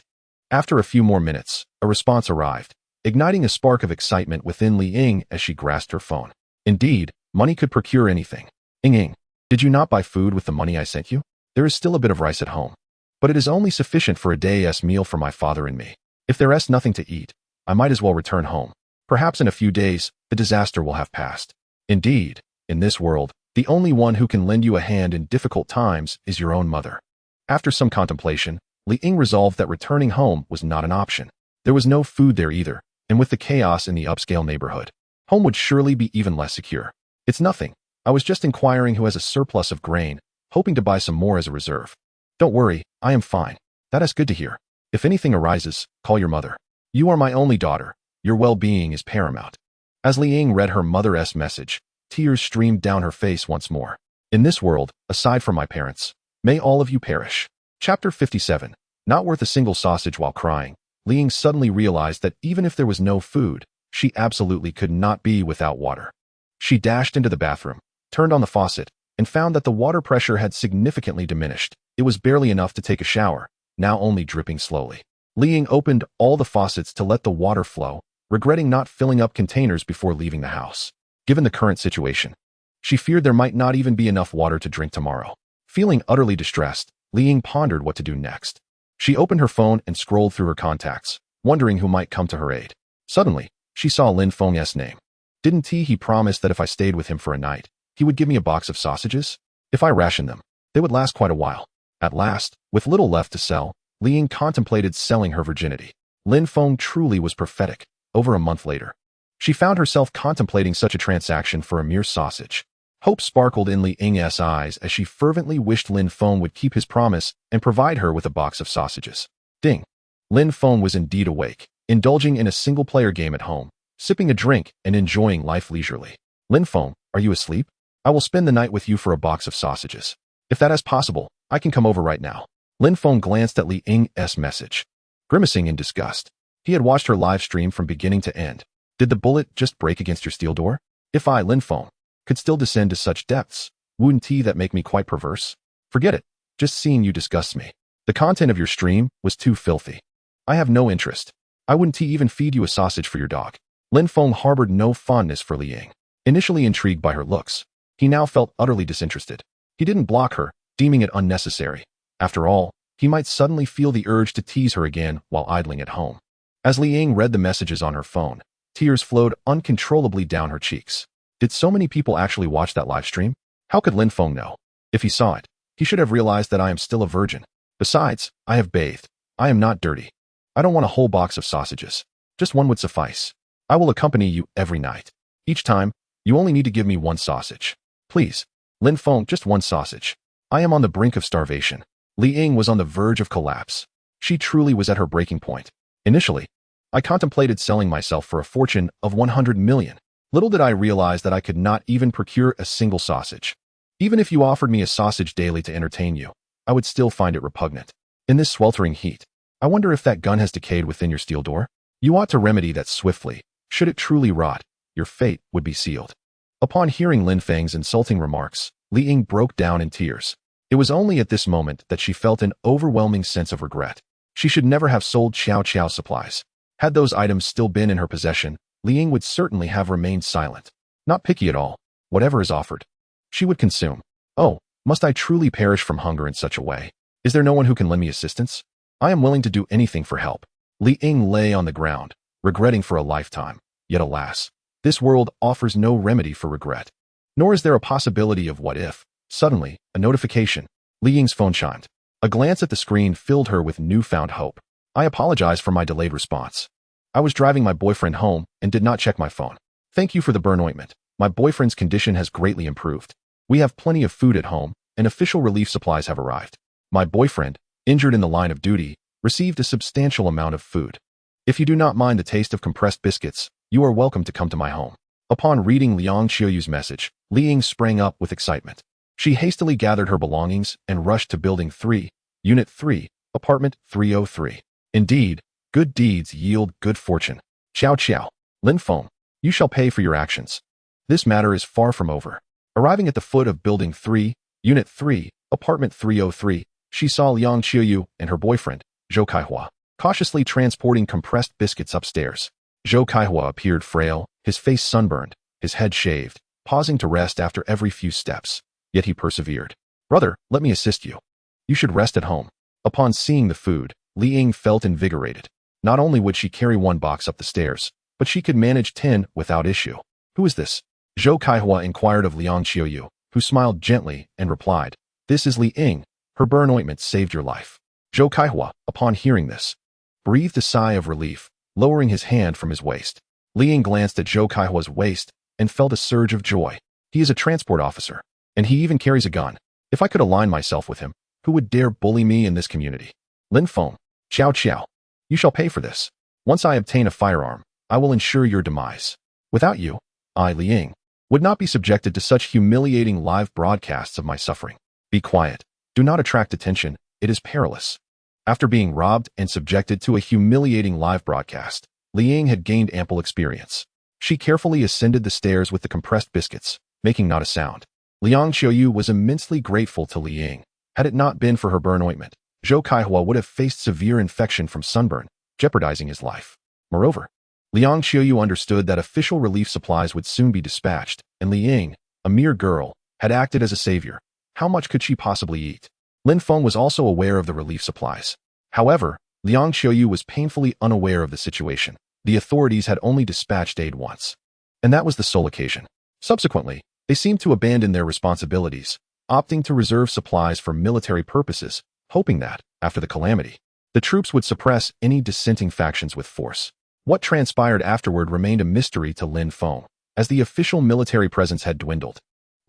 A: After a few more minutes, a response arrived, igniting a spark of excitement within Li Ying as she grasped her phone. Indeed, money could procure anything. Ying, did you not buy food with the money I sent you? There is still a bit of rice at home, but it is only sufficient for a day's meal for my father and me. If there is nothing to eat, I might as well return home. Perhaps in a few days, the disaster will have passed. Indeed, in this world, the only one who can lend you a hand in difficult times is your own mother. After some contemplation, Li Ying resolved that returning home was not an option. There was no food there either, and with the chaos in the upscale neighborhood, home would surely be even less secure. It's nothing. I was just inquiring who has a surplus of grain, hoping to buy some more as a reserve. Don't worry, I am fine. That is good to hear. If anything arises, call your mother. You are my only daughter. Your well-being is paramount. As Li Ying read her mother's message, tears streamed down her face once more. In this world, aside from my parents, may all of you perish. Chapter 57. Not worth a single sausage while crying, Li Ying suddenly realized that even if there was no food, she absolutely could not be without water. She dashed into the bathroom, turned on the faucet, and found that the water pressure had significantly diminished. It was barely enough to take a shower, now only dripping slowly. Li Ying opened all the faucets to let the water flow, regretting not filling up containers before leaving the house. Given the current situation, she feared there might not even be enough water to drink tomorrow. Feeling utterly distressed, Li Ying pondered what to do next. She opened her phone and scrolled through her contacts, wondering who might come to her aid. Suddenly, she saw Lin Feng's name. Didn't he promise that if I stayed with him for a night, he would give me a box of sausages? If I rationed them, they would last quite a while. At last, with little left to sell, Li Ying contemplated selling her virginity. Lin Feng truly was prophetic. Over a month later, she found herself contemplating such a transaction for a mere sausage. Hope sparkled in Li Ying's eyes as she fervently wished Lin Feng would keep his promise and provide her with a box of sausages. Ding! Lin Feng was indeed awake, indulging in a single-player game at home, sipping a drink and enjoying life leisurely. Lin Feng, are you asleep? I will spend the night with you for a box of sausages. If that is possible, I can come over right now. Lin Feng glanced at Li Ying's message, grimacing in disgust. He had watched her live stream from beginning to end. Did the bullet just break against your steel door? If I, Lin Feng, could still descend to such depths, wouldn't that make me quite perverse? Forget it. Just seeing you disgusts me. The content of your stream was too filthy. I have no interest. I wouldn't even feed you a sausage for your dog. Lin Feng harbored no fondness for Li Ying. Initially intrigued by her looks, he now felt utterly disinterested. He didn't block her, deeming it unnecessary. After all, he might suddenly feel the urge to tease her again while idling at home. As Li Ying read the messages on her phone, tears flowed uncontrollably down her cheeks. Did so many people actually watch that live stream? How could Lin Feng know? If he saw it, he should have realized that I am still a virgin. Besides, I have bathed. I am not dirty. I don't want a whole box of sausages. Just one would suffice. I will accompany you every night. Each time, you only need to give me one sausage. Please. Lin Feng, just one sausage. I am on the brink of starvation. Li Ying was on the verge of collapse. She truly was at her breaking point. Initially, I contemplated selling myself for a fortune of 100 million. Little did I realize that I could not even procure a single sausage. Even if you offered me a sausage daily to entertain you, I would still find it repugnant. In this sweltering heat, I wonder if that gun has decayed within your steel door? You ought to remedy that swiftly. Should it truly rot, your fate would be sealed. Upon hearing Lin Feng's insulting remarks, Li Ying broke down in tears. It was only at this moment that she felt an overwhelming sense of regret. She should never have sold Xiao Qiao supplies. Had those items still been in her possession, Li Ying would certainly have remained silent. Not picky at all. Whatever is offered, she would consume. Oh, must I truly perish from hunger in such a way? Is there no one who can lend me assistance? I am willing to do anything for help. Li Ying lay on the ground, regretting for a lifetime. Yet alas, this world offers no remedy for regret. Nor is there a possibility of what if. Suddenly, a notification. Li Ying's phone chimed. A glance at the screen filled her with newfound hope. I apologize for my delayed response. I was driving my boyfriend home and did not check my phone. Thank you for the burn ointment. My boyfriend's condition has greatly improved. We have plenty of food at home, and official relief supplies have arrived. My boyfriend, injured in the line of duty, received a substantial amount of food. If you do not mind the taste of compressed biscuits, you are welcome to come to my home. Upon reading Liang Qiuyu's message, Li Ying sprang up with excitement. She hastily gathered her belongings and rushed to Building 3, Unit 3, Apartment 303. Indeed, good deeds yield good fortune. Xiao Qiao, Lin Feng, you shall pay for your actions. This matter is far from over. Arriving at the foot of Building 3, Unit 3, Apartment 303, she saw Liang Qiuyu and her boyfriend, Zhou Kaihua, cautiously transporting compressed biscuits upstairs. Zhou Kaihua appeared frail, his face sunburned, his head shaved, pausing to rest after every few steps. Yet he persevered. Brother, let me assist you. You should rest at home. Upon seeing the food, Li Ying felt invigorated. Not only would she carry one box up the stairs, but she could manage 10 without issue. Who is this? Zhou Kaihua inquired of Liang Qiuyu, who smiled gently and replied, This is Li Ying. Her burn ointment saved your life. Zhou Kaihua, upon hearing this, breathed a sigh of relief, lowering his hand from his waist. Li Ying glanced at Zhou Kaihua's waist and felt a surge of joy. He is a transport officer, and he even carries a gun. If I could align myself with him, who would dare bully me in this community? Lin Feng, Xiao Qiao, you shall pay for this. Once I obtain a firearm, I will ensure your demise. Without you, I, Li Ying, would not be subjected to such humiliating live broadcasts of my suffering. Be quiet. Do not attract attention. It is perilous. After being robbed and subjected to a humiliating live broadcast, Li Ying had gained ample experience. She carefully ascended the stairs with the compressed biscuits, making not a sound. Liang Qiuyu was immensely grateful to Li Ying. Had it not been for her burn ointment, Zhou Kaihua would have faced severe infection from sunburn, jeopardizing his life. Moreover, Liang Qiuyu understood that official relief supplies would soon be dispatched, and Li Ying, a mere girl, had acted as a savior. How much could she possibly eat? Lin Feng was also aware of the relief supplies. However, Liang Qiuyu was painfully unaware of the situation. The authorities had only dispatched aid once, and that was the sole occasion. Subsequently, they seemed to abandon their responsibilities, opting to reserve supplies for military purposes, hoping that, after the calamity, the troops would suppress any dissenting factions with force. What transpired afterward remained a mystery to Lin Feng, as the official military presence had dwindled,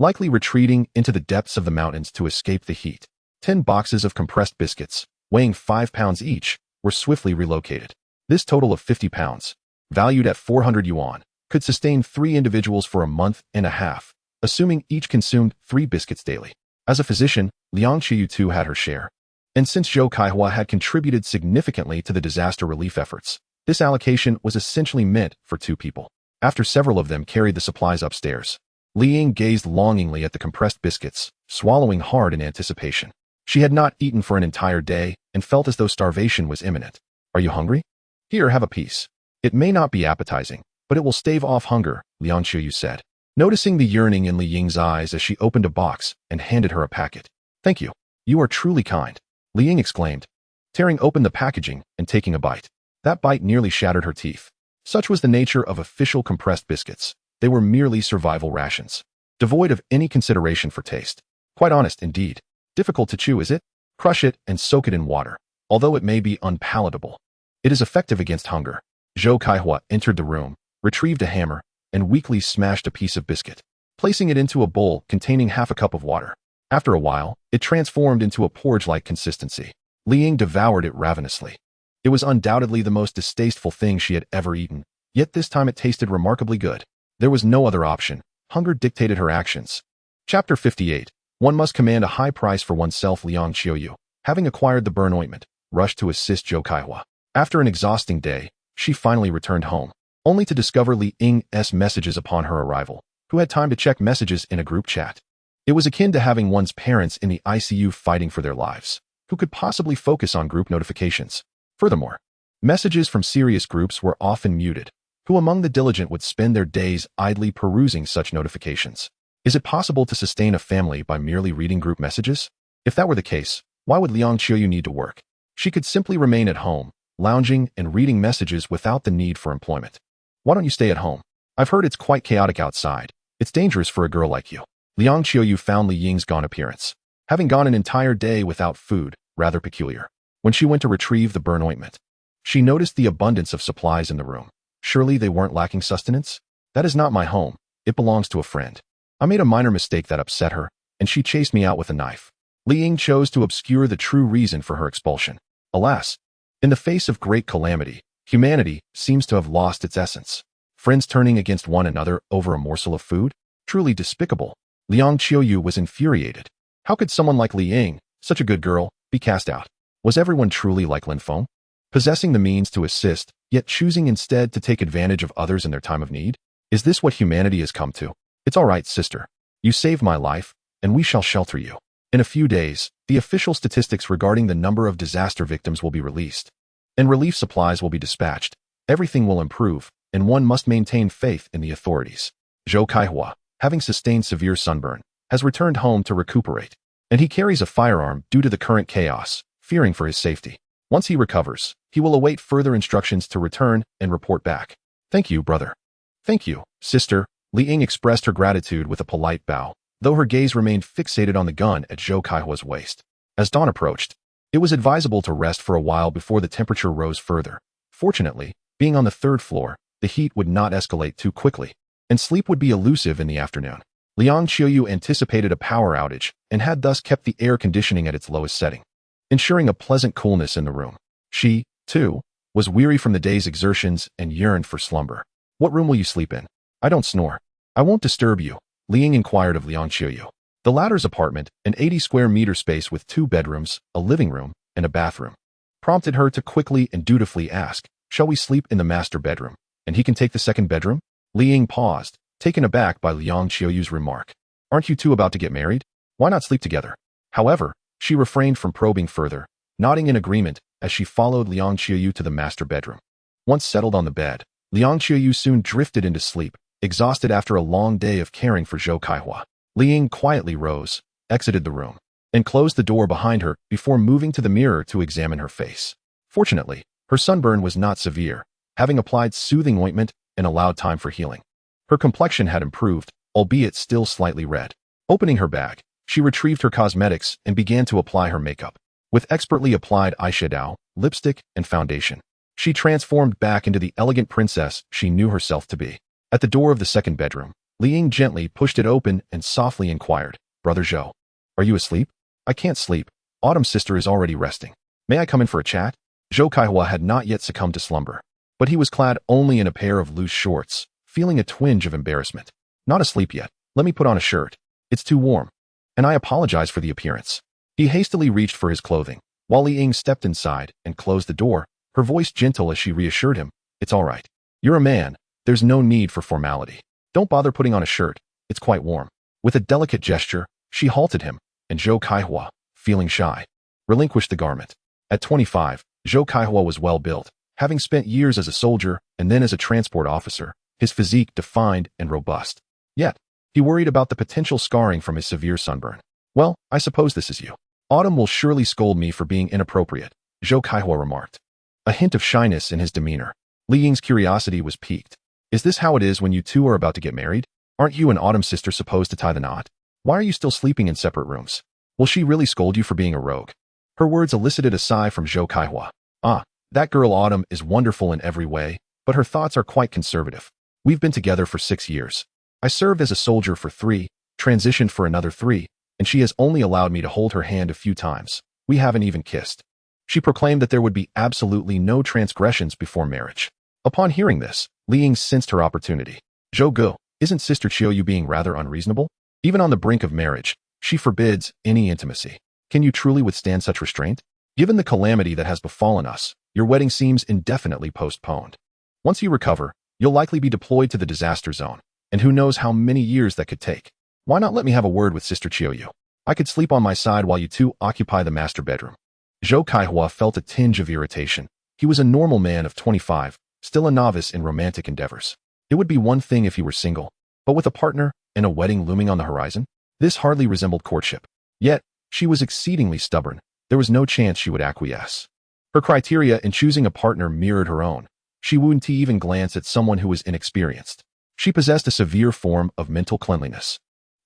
A: likely retreating into the depths of the mountains to escape the heat. 10 boxes of compressed biscuits, weighing 5 pounds each, were swiftly relocated. This total of 50 pounds, valued at 400 yuan, could sustain 3 individuals for a month and a half, assuming each consumed 3 biscuits daily. As a physician, Liang Qiuyu too had her share. And since Zhou Kaihua had contributed significantly to the disaster relief efforts, this allocation was essentially meant for 2 people. After several of them carried the supplies upstairs, Li Ying gazed longingly at the compressed biscuits, swallowing hard in anticipation. She had not eaten for an entire day and felt as though starvation was imminent. Are you hungry? Here, have a piece. It may not be appetizing, but it will stave off hunger, Liang Qiuyu said, noticing the yearning in Li Ying's eyes as she opened a box and handed her a packet. Thank you. You are truly kind, Li Ying exclaimed, tearing open the packaging and taking a bite. That bite nearly shattered her teeth. Such was the nature of official compressed biscuits. They were merely survival rations, devoid of any consideration for taste. Quite honest indeed. Difficult to chew, is it? Crush it and soak it in water. Although it may be unpalatable, it is effective against hunger. Zhou Kaihua entered the room, retrieved a hammer, and weakly smashed a piece of biscuit, placing it into a bowl containing half a cup of water. After a while, it transformed into a porridge-like consistency. Li Ying devoured it ravenously. It was undoubtedly the most distasteful thing she had ever eaten, yet this time it tasted remarkably good. There was no other option. Hunger dictated her actions. Chapter 58. One must command a high price for oneself. Liang Qiuyu, having acquired the burn ointment, rushed to assist Zhou Kaihua. After an exhausting day, she finally returned home, only to discover Li Ying's messages upon her arrival, who had time to check messages in a group chat. It was akin to having one's parents in the ICU fighting for their lives. Who could possibly focus on group notifications? Furthermore, messages from serious groups were often muted. Who among the diligent would spend their days idly perusing such notifications? Is it possible to sustain a family by merely reading group messages? If that were the case, why would Liang Qiuyu need to work? She could simply remain at home, lounging and reading messages without the need for employment. Why don't you stay at home? I've heard it's quite chaotic outside. It's dangerous for a girl like you. Liang Qiuyu found Li Ying's gone appearance, having gone an entire day without food, rather peculiar. When she went to retrieve the burn ointment, she noticed the abundance of supplies in the room. Surely they weren't lacking sustenance? That is not my home. It belongs to a friend. I made a minor mistake that upset her, and she chased me out with a knife. Li Ying chose to obscure the true reason for her expulsion. Alas, in the face of great calamity, humanity seems to have lost its essence. Friends turning against one another over a morsel of food? Truly despicable. Liang Qiuyu was infuriated. How could someone like Li Ying, such a good girl, be cast out? Was everyone truly like Lin Feng? Possessing the means to assist, yet choosing instead to take advantage of others in their time of need? Is this what humanity has come to? It's all right, sister. You saved my life, and we shall shelter you. In a few days, the official statistics regarding the number of disaster victims will be released, and relief supplies will be dispatched. Everything will improve, and one must maintain faith in the authorities. Zhou Kaihua, having sustained severe sunburn, has returned home to recuperate, and he carries a firearm due to the current chaos, fearing for his safety. Once he recovers, he will await further instructions to return and report back. Thank you, brother. Thank you, sister. Li Ying expressed her gratitude with a polite bow, though her gaze remained fixated on the gun at Zhou Kaihua's waist. As dawn approached, it was advisable to rest for a while before the temperature rose further. Fortunately, being on the third floor, the heat would not escalate too quickly, and sleep would be elusive in the afternoon. Liang Qiuyu anticipated a power outage and had thus kept the air conditioning at its lowest setting, ensuring a pleasant coolness in the room. She, too, was weary from the day's exertions and yearned for slumber. What room will you sleep in? I don't snore. I won't disturb you, Li Ying inquired of Liang Qiuyu. The latter's apartment, an 80 square meter space with 2 bedrooms, a living room, and a bathroom, prompted her to quickly and dutifully ask, shall we sleep in the master bedroom, and he can take the second bedroom? Li Ying paused, taken aback by Liang Qiuyu's remark. Aren't you two about to get married? Why not sleep together? However, she refrained from probing further, nodding in agreement as she followed Liang Qiuyu to the master bedroom. Once settled on the bed, Liang Qiuyu soon drifted into sleep, exhausted after a long day of caring for Zhou Kaihua. Li Ying quietly rose, exited the room, and closed the door behind her before moving to the mirror to examine her face. Fortunately, her sunburn was not severe, having applied soothing ointment and allowed time for healing. Her complexion had improved, albeit still slightly red. Opening her bag, she retrieved her cosmetics and began to apply her makeup. With expertly applied eyeshadow, lipstick, and foundation, she transformed back into the elegant princess she knew herself to be. At the door of the second bedroom, Li Ying gently pushed it open and softly inquired, Brother Zhou, are you asleep? I can't sleep. Autumn's sister is already resting. May I come in for a chat? Zhou Kaihua had not yet succumbed to slumber, but he was clad only in a pair of loose shorts, feeling a twinge of embarrassment. Not asleep yet. Let me put on a shirt. It's too warm. And I apologize for the appearance. He hastily reached for his clothing, while Li Ying stepped inside and closed the door, her voice gentle as she reassured him, it's all right. You're a man. There's no need for formality. Don't bother putting on a shirt. It's quite warm. With a delicate gesture, she halted him, and Zhou Kaihua, feeling shy, relinquished the garment. At 25, Zhou Kaihua was well built, having spent years as a soldier and then as a transport officer, his physique defined and robust. Yet, he worried about the potential scarring from his severe sunburn. Well, I suppose this is you. Autumn will surely scold me for being inappropriate, Zhou Kaihua remarked, a hint of shyness in his demeanor. Li Ying's curiosity was piqued. Is this how it is when you two are about to get married? Aren't you and Autumn's sister supposed to tie the knot? Why are you still sleeping in separate rooms? Will she really scold you for being a rogue? Her words elicited a sigh from Zhou Kaihua. Ah, that girl Autumn is wonderful in every way, but her thoughts are quite conservative. We've been together for 6 years. I served as a soldier for 3, transitioned for another 3, and she has only allowed me to hold her hand a few times. We haven't even kissed. She proclaimed that there would be absolutely no transgressions before marriage. Upon hearing this, Li Ying sensed her opportunity. Zhou Gu, isn't Sister Qiuyu being rather unreasonable? Even on the brink of marriage, she forbids any intimacy. Can you truly withstand such restraint? Given the calamity that has befallen us, your wedding seems indefinitely postponed. Once you recover, you'll likely be deployed to the disaster zone, and who knows how many years that could take. Why not let me have a word with Sister Qiuyu? I could sleep on my side while you two occupy the master bedroom. Zhou Kaihua felt a tinge of irritation. He was a normal man of 25, still a novice in romantic endeavors. It would be one thing if he were single, but with a partner and a wedding looming on the horizon, this hardly resembled courtship. Yet, she was exceedingly stubborn. There was no chance she would acquiesce. Her criteria in choosing a partner mirrored her own. She wouldn't even glance at someone who was inexperienced. She possessed a severe form of mental cleanliness.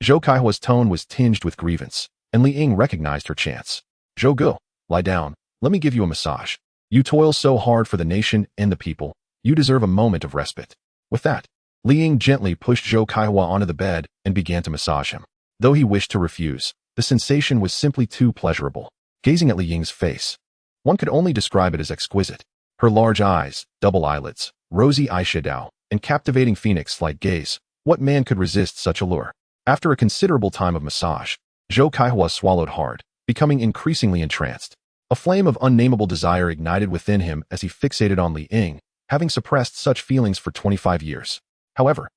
A: Zhou Kaihua's tone was tinged with grievance, and Li Ying recognized her chance. Zhou Gu, lie down. Let me give you a massage. You toil so hard for the nation and the people. You deserve a moment of respite. With that, Li Ying gently pushed Zhou Kaihua onto the bed and began to massage him. Though he wished to refuse, the sensation was simply too pleasurable. Gazing at Li Ying's face, one could only describe it as exquisite. Her large eyes, double eyelids, rosy eyeshadow, and captivating phoenix-like gaze. What man could resist such allure? After a considerable time of massage, Zhou Kaihua swallowed hard, becoming increasingly entranced. A flame of unnameable desire ignited within him as he fixated on Li Ying, having suppressed such feelings for 25 years. However,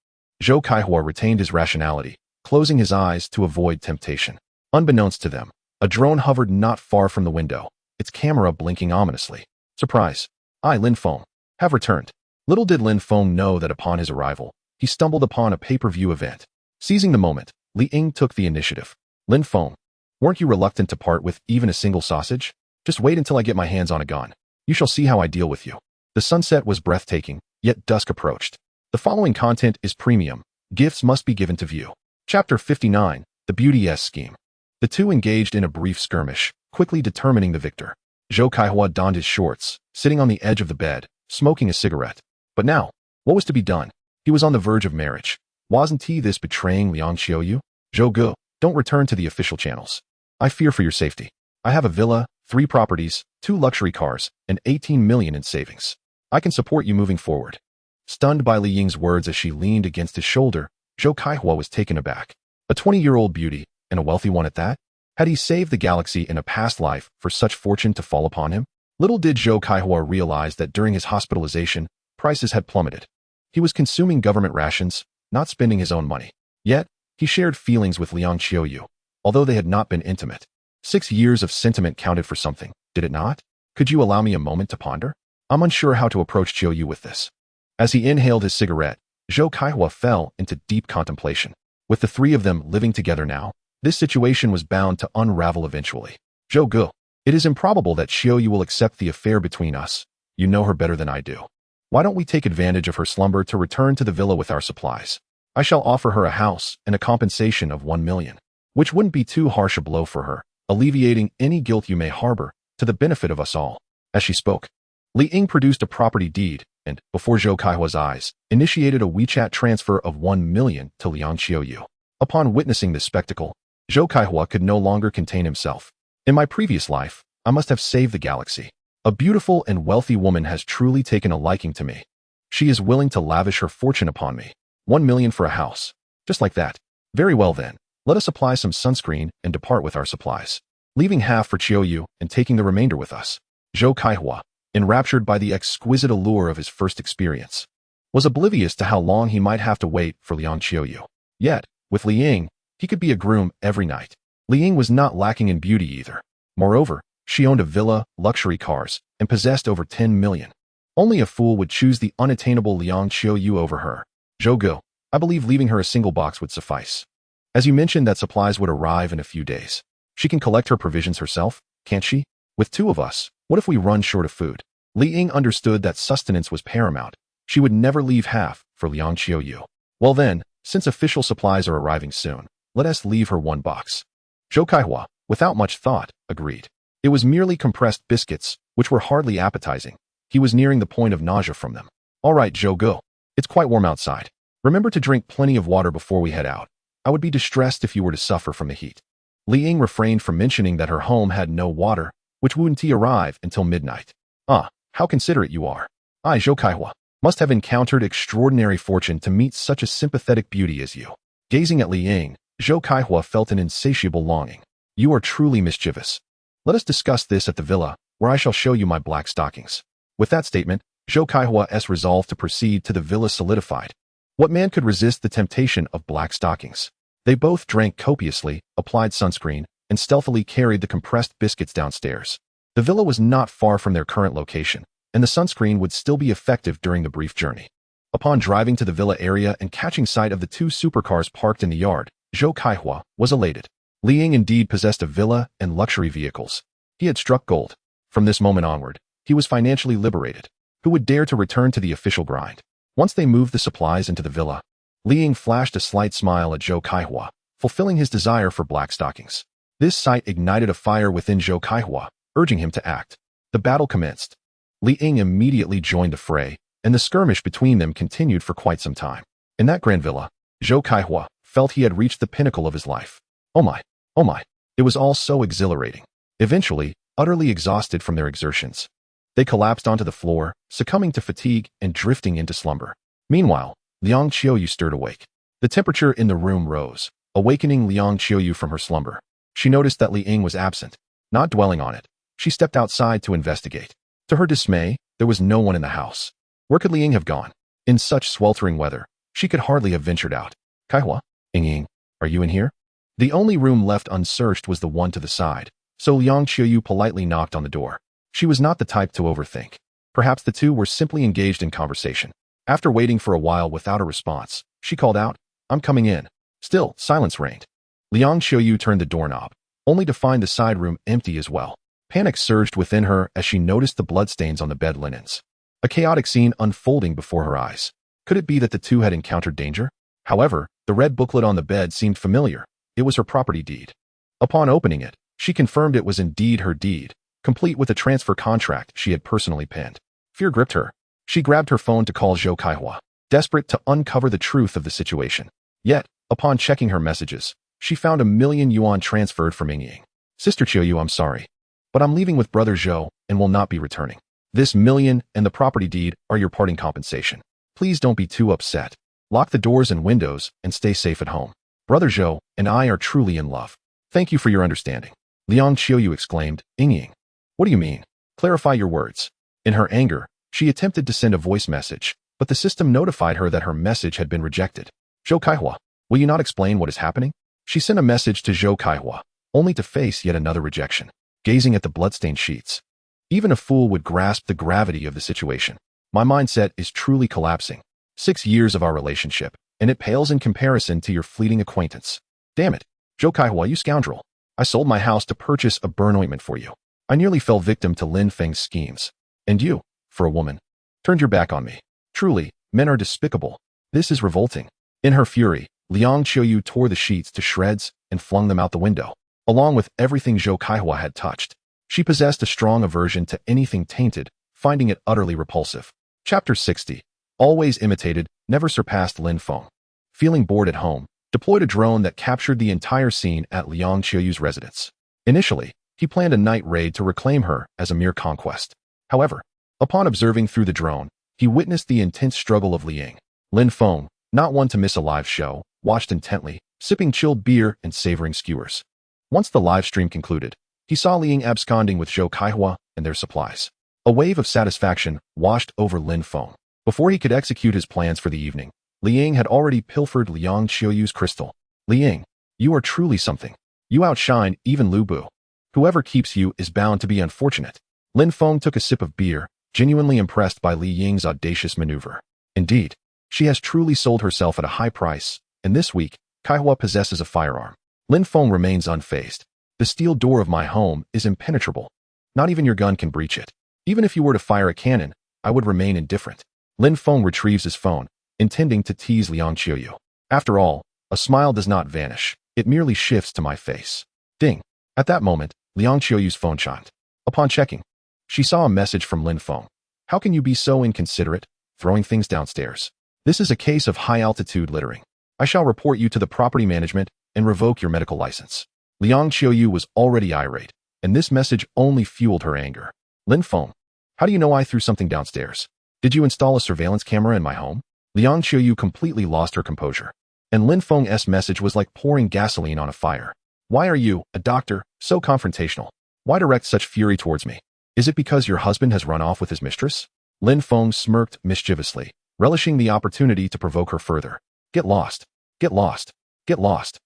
A: Zhou Kaihua retained his rationality, closing his eyes to avoid temptation. Unbeknownst to them, a drone hovered not far from the window, its camera blinking ominously. Surprise! I, Lin Feng, have returned. Little did Lin Feng know that upon his arrival, he stumbled upon a pay-per-view event. Seizing the moment, Li Ying took the initiative. Lin Feng, weren't you reluctant to part with even a single sausage? Just wait until I get my hands on a gun. You shall see how I deal with you. The sunset was breathtaking, yet dusk approached. The following content is premium. Gifts must be given to view. Chapter 59, The Beauty Scheme. The two engaged in a brief skirmish, quickly determining the victor. Zhou Kaihua donned his shorts, sitting on the edge of the bed, smoking a cigarette. But now, what was to be done? He was on the verge of marriage. Wasn't he this betraying Liang Qiuyu? Zhou Gu, don't return to the official channels. I fear for your safety. I have a villa, 3 properties, 2 luxury cars, and 18 million in savings. I can support you moving forward. Stunned by Li Ying's words as she leaned against his shoulder, Zhou Kaihua was taken aback. A 20-year-old beauty, and a wealthy one at that? Had he saved the galaxy in a past life for such fortune to fall upon him? Little did Zhou Kaihua realize that during his hospitalization, prices had plummeted. He was consuming government rations, not spending his own money. Yet, he shared feelings with Liang Qiuyu, although they had not been intimate. 6 years of sentiment counted for something, did it not? Could you allow me a moment to ponder? I'm unsure how to approach Qiuyu with this. As he inhaled his cigarette, Zhou Kaihua fell into deep contemplation. With the 3 of them living together now, this situation was bound to unravel eventually. Zhou Gu, it is improbable that Qiuyu will accept the affair between us. You know her better than I do. Why don't we take advantage of her slumber to return to the villa with our supplies? I shall offer her a house and a compensation of 1 million, which wouldn't be too harsh a blow for her, alleviating any guilt you may harbor, to the benefit of us all. As she spoke, Li Ying produced a property deed and, before Zhou Kaihua's eyes, initiated a WeChat transfer of 1 million to Liang Qiuyu. Upon witnessing this spectacle, Zhou Kaihua could no longer contain himself. In my previous life, I must have saved the galaxy. A beautiful and wealthy woman has truly taken a liking to me. She is willing to lavish her fortune upon me. 1 million for a house. Just like that. Very well then. Let us apply some sunscreen and depart with our supplies, leaving half for Qiuyu and taking the remainder with us. Zhou Kaihua, enraptured by the exquisite allure of his first experience, was oblivious to how long he might have to wait for Liang Qiuyu. Yet, with Li Ying, he could be a groom every night. Li Ying was not lacking in beauty either. Moreover, she owned a villa, luxury cars, and possessed over 10 million. Only a fool would choose the unattainable Liang Qiuyu over her. Zhou Gu, I believe leaving her a single box would suffice. As you mentioned that supplies would arrive in a few days. She can collect her provisions herself, can't she? With 2 of us, what if we run short of food? Li Ying understood that sustenance was paramount. She would never leave half for Liang Qiuyu. Well then, since official supplies are arriving soon, let us leave her 1 box. Zhou Kaihua, without much thought, agreed. It was merely compressed biscuits, which were hardly appetizing. He was nearing the point of nausea from them. All right, Zhou Gu, It's quite warm outside. Remember to drink plenty of water before we head out. I would be distressed if you were to suffer from the heat. Li Ying refrained from mentioning that her home had no water, which wouldn't arrive until midnight. Ah, how considerate you are. I, Zhou Kaihua, must have encountered extraordinary fortune to meet such a sympathetic beauty as you. Gazing at Li Ying, Zhou Kaihua felt an insatiable longing. You are truly mischievous. Let us discuss this at the villa, where I shall show you my black stockings. With that statement, Zhou Kaihua's resolve to proceed to the villa solidified. What man could resist the temptation of black stockings? They both drank copiously, applied sunscreen, and stealthily carried the compressed biscuits downstairs. The villa was not far from their current location, and the sunscreen would still be effective during the brief journey. Upon driving to the villa area and catching sight of the two supercars parked in the yard, Zhou Kaihua was elated. Li Ying indeed possessed a villa and luxury vehicles. He had struck gold. From this moment onward, he was financially liberated. Who would dare to return to the official grind? Once they moved the supplies into the villa, Li Ying flashed a slight smile at Zhou Kaihua, fulfilling his desire for black stockings. This sight ignited a fire within Zhou Kaihua, urging him to act. The battle commenced. Li Ying immediately joined the fray, and the skirmish between them continued for quite some time. In that grand villa, Zhou Kaihua felt he had reached the pinnacle of his life. Oh my, it was all so exhilarating. Eventually, utterly exhausted from their exertions, they collapsed onto the floor, succumbing to fatigue and drifting into slumber. Meanwhile, Liang Qiuyu stirred awake. The temperature in the room rose, awakening Liang Qiuyu from her slumber. She noticed that Li Ying was absent. Not dwelling on it, she stepped outside to investigate. To her dismay, there was no one in the house. Where could Li Ying have gone? In such sweltering weather, she could hardly have ventured out. Kaihua, Ying, are you in here? The only room left unsearched was the one to the side, so Liang Qiuyu politely knocked on the door. She was not the type to overthink. Perhaps the two were simply engaged in conversation. After waiting for a while without a response, she called out, I'm coming in. Still, silence reigned. Liang Qiuyu turned the doorknob, only to find the side room empty as well. Panic surged within her as she noticed the bloodstains on the bed linens. A chaotic scene unfolding before her eyes. Could it be that the two had encountered danger? However, the red booklet on the bed seemed familiar. It was her property deed. Upon opening it, she confirmed it was indeed her deed, complete with a transfer contract she had personally penned. Fear gripped her. She grabbed her phone to call Zhou Kaihua, desperate to uncover the truth of the situation. Yet, upon checking her messages, she found 1,000,000 yuan transferred from Ying. Sister Qiuyu, I'm sorry, but I'm leaving with brother Zhou and will not be returning. This million and the property deed are your parting compensation. Please don't be too upset. Lock the doors and windows and stay safe at home. Brother Zhou and I are truly in love. Thank you for your understanding. Liang Qiuyu exclaimed, Ying. What do you mean? Clarify your words. In her anger, she attempted to send a voice message, but the system notified her that her message had been rejected. Zhou Kaihua, will you not explain what is happening? She sent a message to Zhou Kaihua, only to face yet another rejection. Gazing at the bloodstained sheets, even a fool would grasp the gravity of the situation. My mindset is truly collapsing. 6 years of our relationship, and it pales in comparison to your fleeting acquaintance. Damn it, Zhou Kaihua, you scoundrel. I sold my house to purchase a burn ointment for you. I nearly fell victim to Lin Feng's schemes. And you, for a woman, turned your back on me. Truly, men are despicable. This is revolting. In her fury, Liang Qiuyu tore the sheets to shreds and flung them out the window, along with everything Zhou Kaihua had touched. She possessed a strong aversion to anything tainted, finding it utterly repulsive. Chapter 60. Always imitated, never surpassed Lin Feng. Feeling bored at home, deployed a drone that captured the entire scene at Liang Qiuyu's residence. Initially, he planned a night raid to reclaim her as a mere conquest. However, upon observing through the drone, he witnessed the intense struggle of Li Ying. Lin Feng, not one to miss a live show, watched intently, sipping chilled beer and savoring skewers. Once the live stream concluded, he saw Li Ying absconding with Zhou Kaihua and their supplies. A wave of satisfaction washed over Lin Feng. Before he could execute his plans for the evening, Li Ying had already pilfered Liang Qiuyu's crystal. Li Ying, you are truly something. You outshine even Lu Bu. Whoever keeps you is bound to be unfortunate. Lin Feng took a sip of beer, genuinely impressed by Li Ying's audacious maneuver. Indeed, she has truly sold herself at a high price, and this week, Kaihua possesses a firearm. Lin Feng remains unfazed. The steel door of my home is impenetrable. Not even your gun can breach it. Even if you were to fire a cannon, I would remain indifferent. Lin Feng retrieves his phone, intending to tease Liang Qiuyu. After all, a smile does not vanish. It merely shifts to my face. Ding. At that moment, Liang Qiuyu's phone chimed. Upon checking, she saw a message from Lin Feng. How can you be so inconsiderate, throwing things downstairs? This is a case of high-altitude littering. I shall report you to the property management and revoke your medical license. Liang Qiuyu was already irate, and this message only fueled her anger. Lin Feng, how do you know I threw something downstairs? Did you install a surveillance camera in my home? Liang Qiuyu completely lost her composure, and Lin Feng's message was like pouring gasoline on a fire. Why are you, a doctor, so confrontational? Why direct such fury towards me? Is it because your husband has run off with his mistress? Lin Feng smirked mischievously, relishing the opportunity to provoke her further. Get lost. Get lost. Get lost.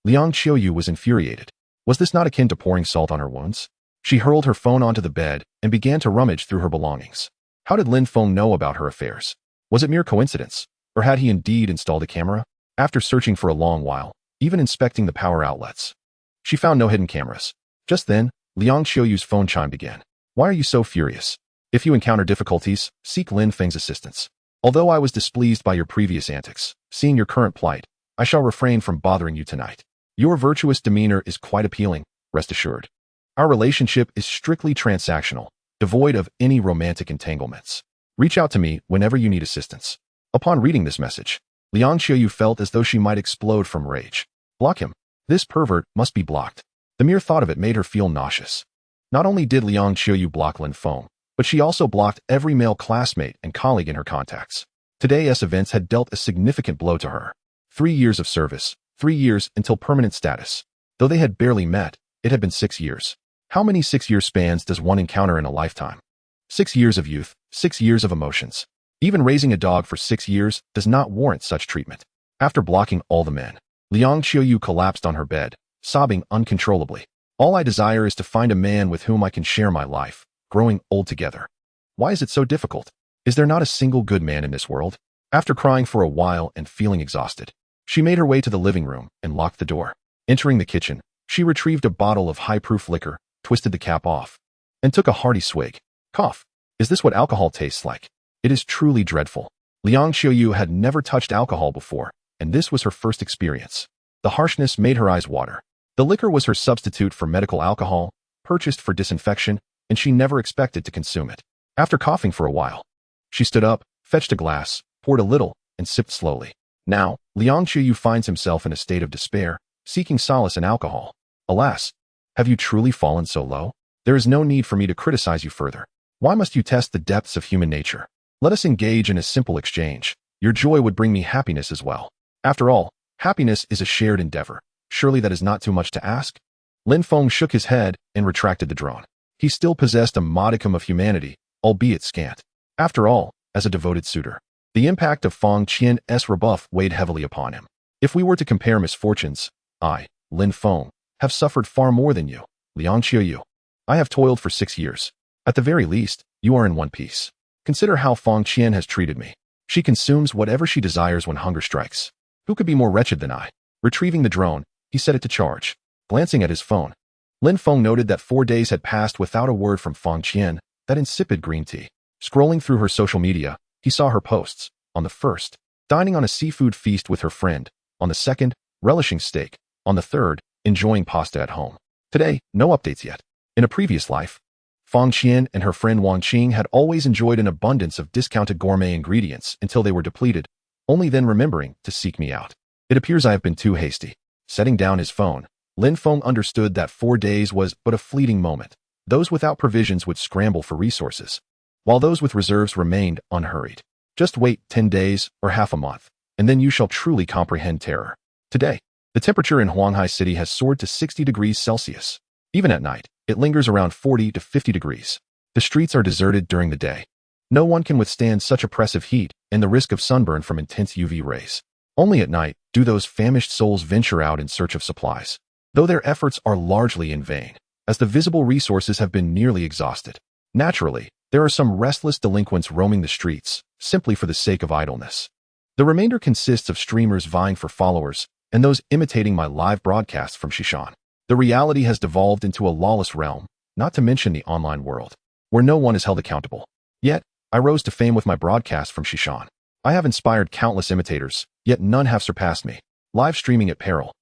A: Liang Qiuyu was infuriated. Was this not akin to pouring salt on her wounds? She hurled her phone onto the bed and began to rummage through her belongings. How did Lin Feng know about her affairs? Was it mere coincidence, or had he indeed installed a camera? After searching for a long while, even inspecting the power outlets, she found no hidden cameras. Just then, Liang Qiuyu's phone chimed again. Why are you so furious? If you encounter difficulties, seek Lin Feng's assistance. Although I was displeased by your previous antics, seeing your current plight, I shall refrain from bothering you tonight. Your virtuous demeanor is quite appealing, rest assured. Our relationship is strictly transactional, devoid of any romantic entanglements. Reach out to me whenever you need assistance. Upon reading this message, Liang Qiuyu felt as though she might explode from rage. Block him. This pervert must be blocked. The mere thought of it made her feel nauseous. Not only did Liang Qiuyu block Lin Feng, but she also blocked every male classmate and colleague in her contacts. Today's events had dealt a significant blow to her. 3 years of service, 3 years until permanent status. Though they had barely met, it had been 6 years. How many 6-year spans does one encounter in a lifetime? 6 years of youth, 6 years of emotions. Even raising a dog for 6 years does not warrant such treatment. After blocking all the men, Liang Qiuyu collapsed on her bed, sobbing uncontrollably. All I desire is to find a man with whom I can share my life, growing old together. Why is it so difficult? Is there not a single good man in this world? After crying for a while and feeling exhausted, she made her way to the living room and locked the door. Entering the kitchen, she retrieved a bottle of high-proof liquor, twisted the cap off, and took a hearty swig. Cough. Is this what alcohol tastes like? It is truly dreadful. Liang Qiuyu had never touched alcohol before, and this was her first experience. The harshness made her eyes water. The liquor was her substitute for medical alcohol, purchased for disinfection, and she never expected to consume it. After coughing for a while, she stood up, fetched a glass, poured a little, and sipped slowly. Now, Liang Qiuyu finds himself in a state of despair, seeking solace in alcohol. Alas, have you truly fallen so low? There is no need for me to criticize you further. Why must you test the depths of human nature? Let us engage in a simple exchange. Your joy would bring me happiness as well. After all, happiness is a shared endeavor. Surely that is not too much to ask? Lin Feng shook his head and retracted the drone. He still possessed a modicum of humanity, albeit scant. After all, as a devoted suitor, the impact of Feng Qian's rebuff weighed heavily upon him. If we were to compare misfortunes, I, Lin Feng, have suffered far more than you, Liang Qiuyu. I have toiled for 6 years. At the very least, you are in one piece. Consider how Feng Qian has treated me. She consumes whatever she desires when hunger strikes. Who could be more wretched than I? Retrieving the drone, he set it to charge. Glancing at his phone, Lin Feng noted that 4 days had passed without a word from Feng Qian, that insipid green tea. Scrolling through her social media, he saw her posts. On the first, dining on a seafood feast with her friend. On the second, relishing steak. On the third, enjoying pasta at home. Today, no updates yet. In a previous life, Feng Qian and her friend Wang Qing had always enjoyed an abundance of discounted gourmet ingredients until they were depleted, only then remembering to seek me out. It appears I have been too hasty. Setting down his phone, Lin Feng understood that 4 days was but a fleeting moment. Those without provisions would scramble for resources, while those with reserves remained unhurried. Just wait 10 days or half a month, and then you shall truly comprehend terror. Today, the temperature in Huanghai City has soared to 60 degrees Celsius. Even at night, it lingers around 40 to 50 degrees. The streets are deserted during the day. No one can withstand such oppressive heat and the risk of sunburn from intense UV rays. Only at night do those famished souls venture out in search of supplies, though their efforts are largely in vain, as the visible resources have been nearly exhausted. Naturally, there are some restless delinquents roaming the streets, simply for the sake of idleness. The remainder consists of streamers vying for followers and those imitating my live broadcasts from Shishan. The reality has devolved into a lawless realm, not to mention the online world, where no one is held accountable. Yet, I rose to fame with my broadcast from Shishan. I have inspired countless imitators, yet none have surpassed me. Live streaming at peril.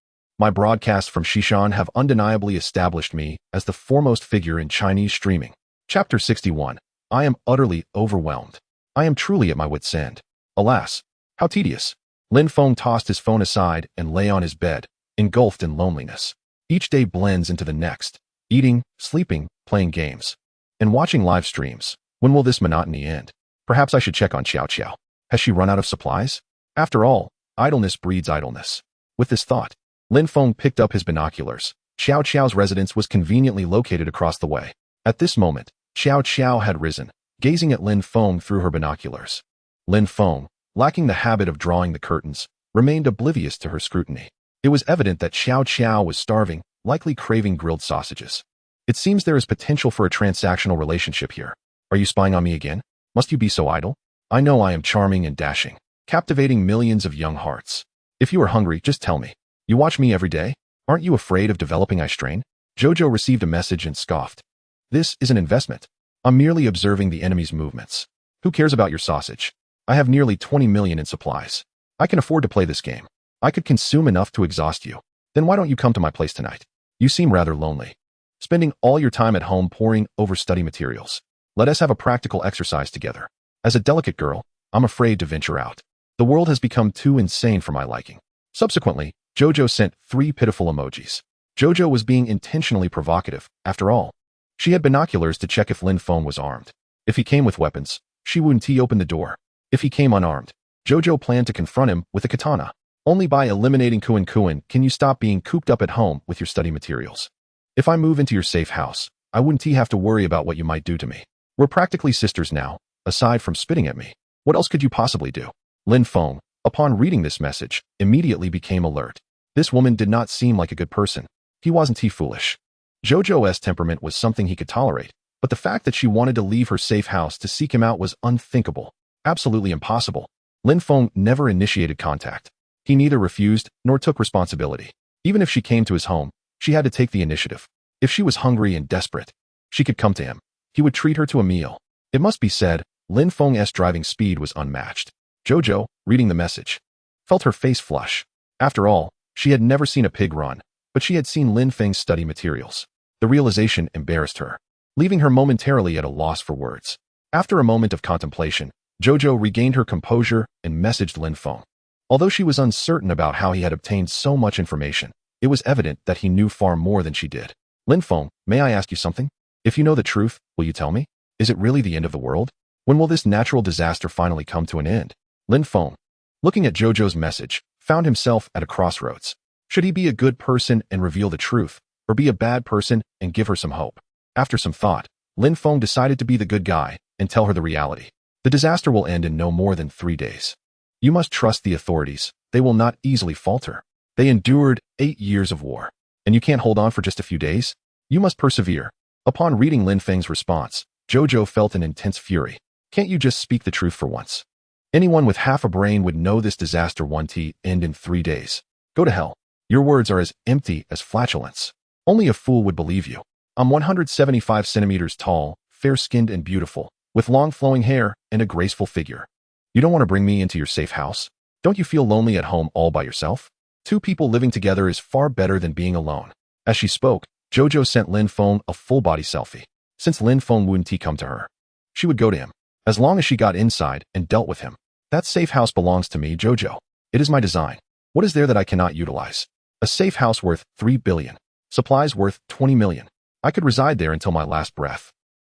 A: My broadcasts from Shishan have undeniably established me as the foremost figure in Chinese streaming. Chapter 61. I am utterly overwhelmed. I am truly at my wit's end. Alas, How tedious. Lin Feng tossed his phone aside and lay on his bed, engulfed in loneliness. Each day blends into the next. Eating, sleeping, playing games, and watching live streams. When will this monotony end? Perhaps I should check on Xiao Xiao. Has she run out of supplies? After all, idleness breeds idleness. With this thought, Lin Feng picked up his binoculars. Xiao Xiao's residence was conveniently located across the way. At this moment, Xiao Xiao had risen, gazing at Lin Feng through her binoculars. Lin Feng, lacking the habit of drawing the curtains, remained oblivious to her scrutiny. It was evident that Xiao Xiao was starving, likely craving grilled sausages. It seems there is potential for a transactional relationship here. Are you spying on me again? Must you be so idle? I know I am charming and dashing, captivating millions of young hearts. If you are hungry, just tell me. You watch me every day? Aren't you afraid of developing eye strain? Jojo received a message and scoffed. This is an investment. I'm merely observing the enemy's movements. Who cares about your sausage? I have nearly 20 million in supplies. I can afford to play this game. I could consume enough to exhaust you. Then why don't you come to my place tonight? You seem rather lonely. Spending all your time at home poring over study materials. Let us have a practical exercise together. As a delicate girl, I'm afraid to venture out. The world has become too insane for my liking. Subsequently, Jojo sent 3 pitiful emojis. Jojo was being intentionally provocative, after all. She had binoculars to check if Lin Feng was armed. If he came with weapons, she wouldn't open the door. If he came unarmed, Jojo planned to confront him with a katana. Only by eliminating Kuan Kuan can you stop being cooped up at home with your study materials. If I move into your safe house, I wouldn't have to worry about what you might do to me. We're practically sisters now, aside from spitting at me. What else could you possibly do? Lin Feng, upon reading this message, immediately became alert. This woman did not seem like a good person. Wasn't he foolish? Jojo's temperament was something he could tolerate, but the fact that she wanted to leave her safe house to seek him out was unthinkable, absolutely impossible. Lin Feng never initiated contact. He neither refused nor took responsibility. Even if she came to his home, she had to take the initiative. If she was hungry and desperate, she could come to him. He would treat her to a meal. It must be said, Lin Feng's driving speed was unmatched. Jojo, reading the message, felt her face flush. After all, she had never seen a pig run, but she had seen Lin Feng's study materials. The realization embarrassed her, leaving her momentarily at a loss for words. After a moment of contemplation, Jojo regained her composure and messaged Lin Feng. Although she was uncertain about how he had obtained so much information, it was evident that he knew far more than she did. Lin Feng, may I ask you something? If you know the truth, will you tell me? Is it really the end of the world? When will this natural disaster finally come to an end? Lin Feng, looking at Jojo's message, found himself at a crossroads. Should he be a good person and reveal the truth, or be a bad person and give her some hope? After some thought, Lin Feng decided to be the good guy and tell her the reality. The disaster will end in no more than 3 days. You must trust the authorities. They will not easily falter. They endured 8 years of war. And you can't hold on for just a few days? You must persevere. Upon reading Lin Feng's response, Jojo felt an intense fury. Can't you just speak the truth for once? Anyone with half a brain would know this disaster won't end in 3 days. Go to hell. Your words are as empty as flatulence. Only a fool would believe you. I'm 175 centimeters tall, fair-skinned and beautiful, with long flowing hair and a graceful figure. You don't want to bring me into your safe house? Don't you feel lonely at home all by yourself? 2 people living together is far better than being alone. As she spoke, Jojo sent Lin Feng a full-body selfie. Since Lin Feng wouldn't come to her, she would go to him. As long as she got inside and dealt with him. That safe house belongs to me, Jojo. It is my design. What is there that I cannot utilize? A safe house worth 3 billion. Supplies worth 20 million. I could reside there until my last breath.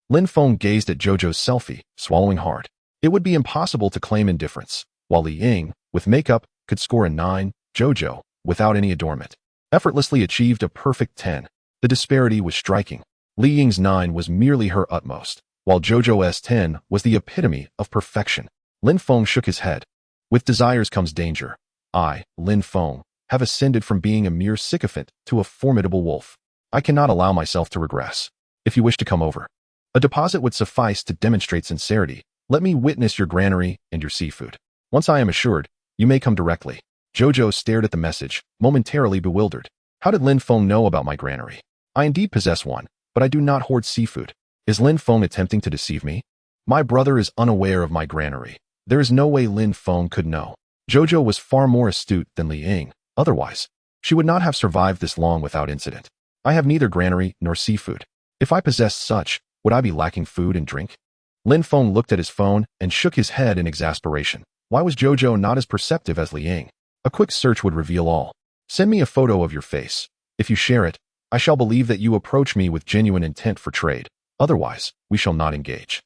A: Lin Feng gazed at Jojo's selfie, swallowing hard. It would be impossible to claim indifference. While Li Ying, with makeup, could score a 9, Jojo, without any adornment, effortlessly achieved a perfect 10. The disparity was striking. Li Ying's 9 was merely her utmost, while Jojo's 10 was the epitome of perfection. Lin Feng shook his head. With desires comes danger. I, Lin Feng, have ascended from being a mere sycophant to a formidable wolf. I cannot allow myself to regress. If you wish to come over, a deposit would suffice to demonstrate sincerity. Let me witness your granary and your seafood. Once I am assured, you may come directly. Jojo stared at the message, momentarily bewildered. How did Lin Feng know about my granary? I indeed possess one, but I do not hoard seafood. Is Lin Feng attempting to deceive me? My brother is unaware of my granary. There is no way Lin Feng could know. Jojo was far more astute than Li Ying. Otherwise, she would not have survived this long without incident. I have neither granary nor seafood. If I possessed such, would I be lacking food and drink? Lin Feng looked at his phone and shook his head in exasperation. Why was Jojo not as perceptive as Liang? A quick search would reveal all. Send me a photo of your face. If you share it, I shall believe that you approach me with genuine intent for trade. Otherwise, we shall not engage.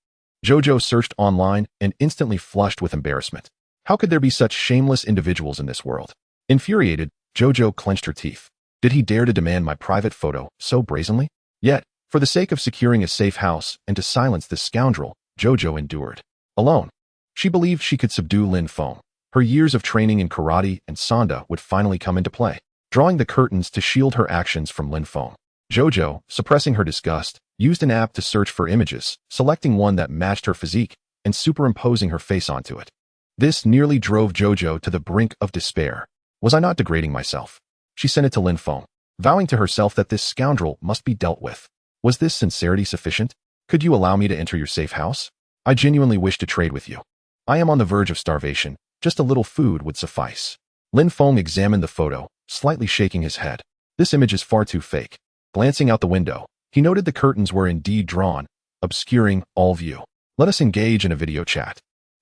A: Jojo searched online and instantly flushed with embarrassment. How could there be such shameless individuals in this world? Infuriated, Jojo clenched her teeth. Did he dare to demand my private photo so brazenly? Yet, for the sake of securing a safe house and to silence this scoundrel, Jojo endured. Alone, she believed she could subdue Lin Feng. Her years of training in karate and sanda would finally come into play, drawing the curtains to shield her actions from Lin Feng. Jojo, suppressing her disgust, used an app to search for images, selecting one that matched her physique and superimposing her face onto it. This nearly drove Jojo to the brink of despair. Was I not degrading myself? She sent it to Lin Feng, vowing to herself that this scoundrel must be dealt with. Was this sincerity sufficient? Could you allow me to enter your safe house? I genuinely wish to trade with you. I am on the verge of starvation. Just a little food would suffice. Lin Feng examined the photo, slightly shaking his head. This image is far too fake. Glancing out the window, he noted the curtains were indeed drawn, obscuring all view. Let us engage in a video chat.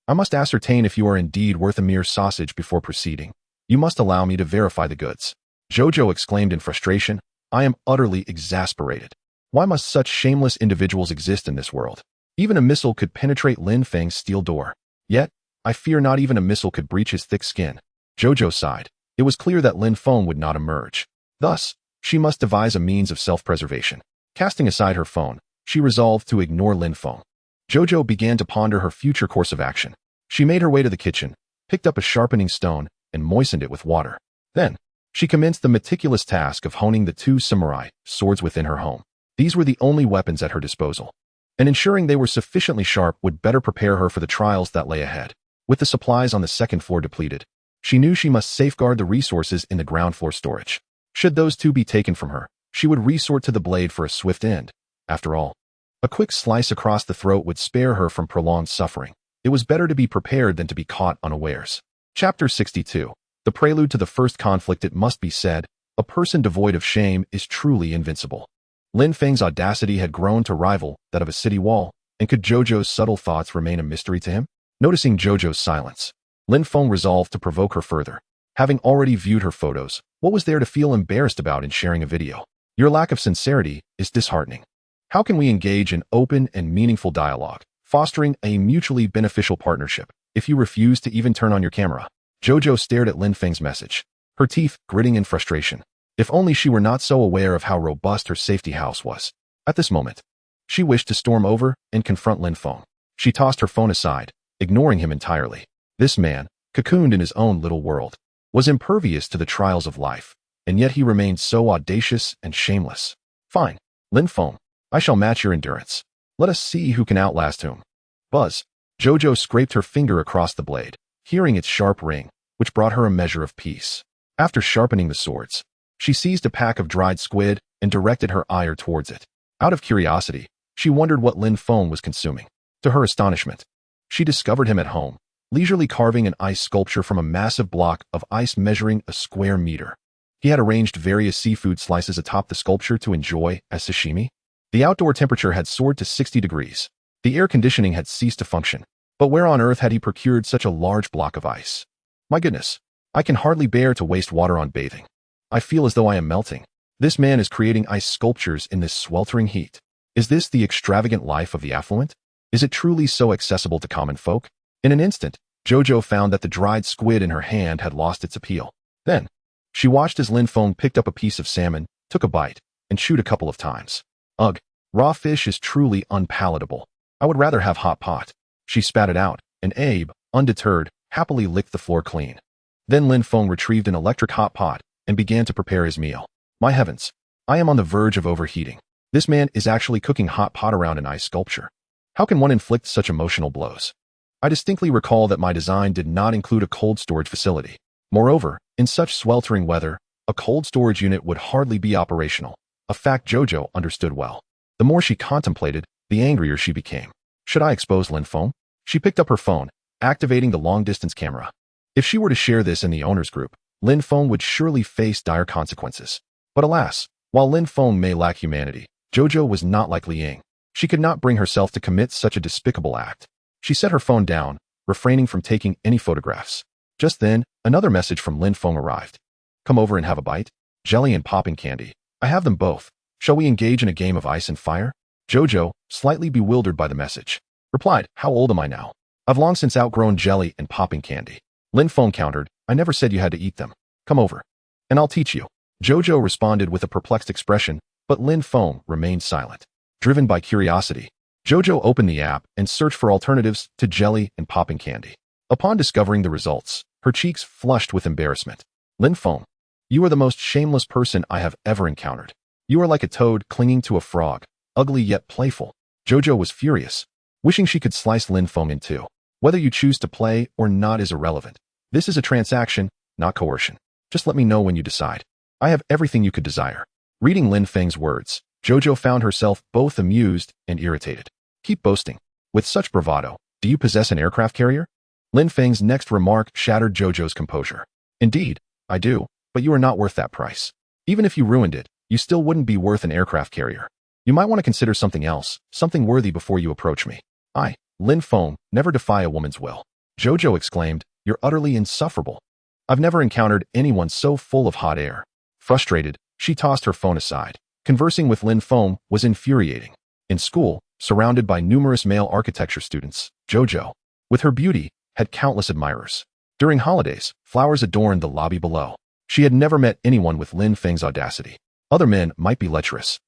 A: I must ascertain if you are indeed worth a mere sausage before proceeding. You must allow me to verify the goods. Jojo exclaimed in frustration. I am utterly exasperated. Why must such shameless individuals exist in this world? Even a missile could penetrate Lin Feng's steel door. Yet, I fear not even a missile could breach his thick skin. Jojo sighed. It was clear that Lin Feng would not emerge. Thus, she must devise a means of self-preservation. Casting aside her phone, she resolved to ignore Lin Feng. Jojo began to ponder her future course of action. She made her way to the kitchen, picked up a sharpening stone, and moistened it with water. Then, she commenced the meticulous task of honing the two samurai swords within her home. These were the only weapons at her disposal, and ensuring they were sufficiently sharp would better prepare her for the trials that lay ahead. With the supplies on the second floor depleted, she knew she must safeguard the resources in the ground floor storage. Should those two be taken from her, she would resort to the blade for a swift end. After all, a quick slice across the throat would spare her from prolonged suffering. It was better to be prepared than to be caught unawares. Chapter 62. The prelude to the first conflict. It must be said, a person devoid of shame is truly invincible. Lin Feng's audacity had grown to rival that of a city wall, and could Jojo's subtle thoughts remain a mystery to him? Noticing Jojo's silence, Lin Feng resolved to provoke her further. Having already viewed her photos, what was there to feel embarrassed about in sharing a video? Your lack of sincerity is disheartening. How can we engage in open and meaningful dialogue, fostering a mutually beneficial partnership, if you refuse to even turn on your camera? Jojo stared at Lin Feng's message, her teeth gritting in frustration. If only she were not so aware of how robust her safety house was. At this moment, she wished to storm over and confront Lin Feng. She tossed her phone aside, ignoring him entirely. This man, cocooned in his own little world, was impervious to the trials of life, and yet he remained so audacious and shameless. Fine, Lin Feng, I shall match your endurance. Let us see who can outlast whom. Buzz. Jojo scraped her finger across the blade, hearing its sharp ring, which brought her a measure of peace. After sharpening the swords, she seized a pack of dried squid and directed her ire towards it. Out of curiosity, she wondered what Lin Feng was consuming. To her astonishment, she discovered him at home, leisurely carving an ice sculpture from a massive block of ice measuring a square meter. He had arranged various seafood slices atop the sculpture to enjoy as sashimi. The outdoor temperature had soared to 60 degrees. The air conditioning had ceased to function. But where on earth had he procured such a large block of ice? My goodness, I can hardly bear to waste water on bathing. I feel as though I am melting. This man is creating ice sculptures in this sweltering heat. Is this the extravagant life of the affluent? Is it truly so accessible to common folk? In an instant, Jojo found that the dried squid in her hand had lost its appeal. Then, she watched as Lin Feng picked up a piece of salmon, took a bite, and chewed a couple of times. Ugh, raw fish is truly unpalatable. I would rather have hot pot. She spat it out, and Abe, undeterred, happily licked the floor clean. Then Lin Feng retrieved an electric hot pot and began to prepare his meal. My heavens, I am on the verge of overheating. This man is actually cooking hot pot around an ice sculpture. How can one inflict such emotional blows? I distinctly recall that my design did not include a cold storage facility. Moreover, in such sweltering weather, a cold storage unit would hardly be operational, a fact Jojo understood well. The more she contemplated, the angrier she became. Should I expose Lin Feng? She picked up her phone, activating the long-distance camera. If she were to share this in the owner's group, Lin Feng would surely face dire consequences. But alas, while Lin Feng may lack humanity, Jojo was not like Liang. She could not bring herself to commit such a despicable act. She set her phone down, refraining from taking any photographs. Just then, another message from Lin Feng arrived. Come over and have a bite? Jelly and popping candy. I have them both. Shall we engage in a game of ice and fire? Jojo, slightly bewildered by the message, replied, How old am I now? I've long since outgrown jelly and popping candy. Lin Feng countered, I never said you had to eat them. Come over, and I'll teach you. Jojo responded with a perplexed expression, but Lin Feng remained silent. Driven by curiosity, Jojo opened the app and searched for alternatives to jelly and popping candy. Upon discovering the results, her cheeks flushed with embarrassment. Lin Feng, you are the most shameless person I have ever encountered. You are like a toad clinging to a frog, ugly yet playful. Jojo was furious, wishing she could slice Lin Feng in two. Whether you choose to play or not is irrelevant. This is a transaction, not coercion. Just let me know when you decide. I have everything you could desire. Reading Lin Feng's words, Jojo found herself both amused and irritated. Keep boasting. With such bravado, do you possess an aircraft carrier? Lin Feng's next remark shattered Jojo's composure. Indeed, I do, but you are not worth that price. Even if you ruined it, you still wouldn't be worth an aircraft carrier. You might want to consider something else, something worthy before you approach me. I, Lin Feng, never defy a woman's will. Jojo exclaimed, You're utterly insufferable. I've never encountered anyone so full of hot air. Frustrated, she tossed her phone aside. Conversing with Lin Feng was infuriating. In school, surrounded by numerous male architecture students, Jojo, with her beauty, had countless admirers. During holidays, flowers adorned the lobby below. She had never met anyone with Lin Feng's audacity. Other men might be lecherous,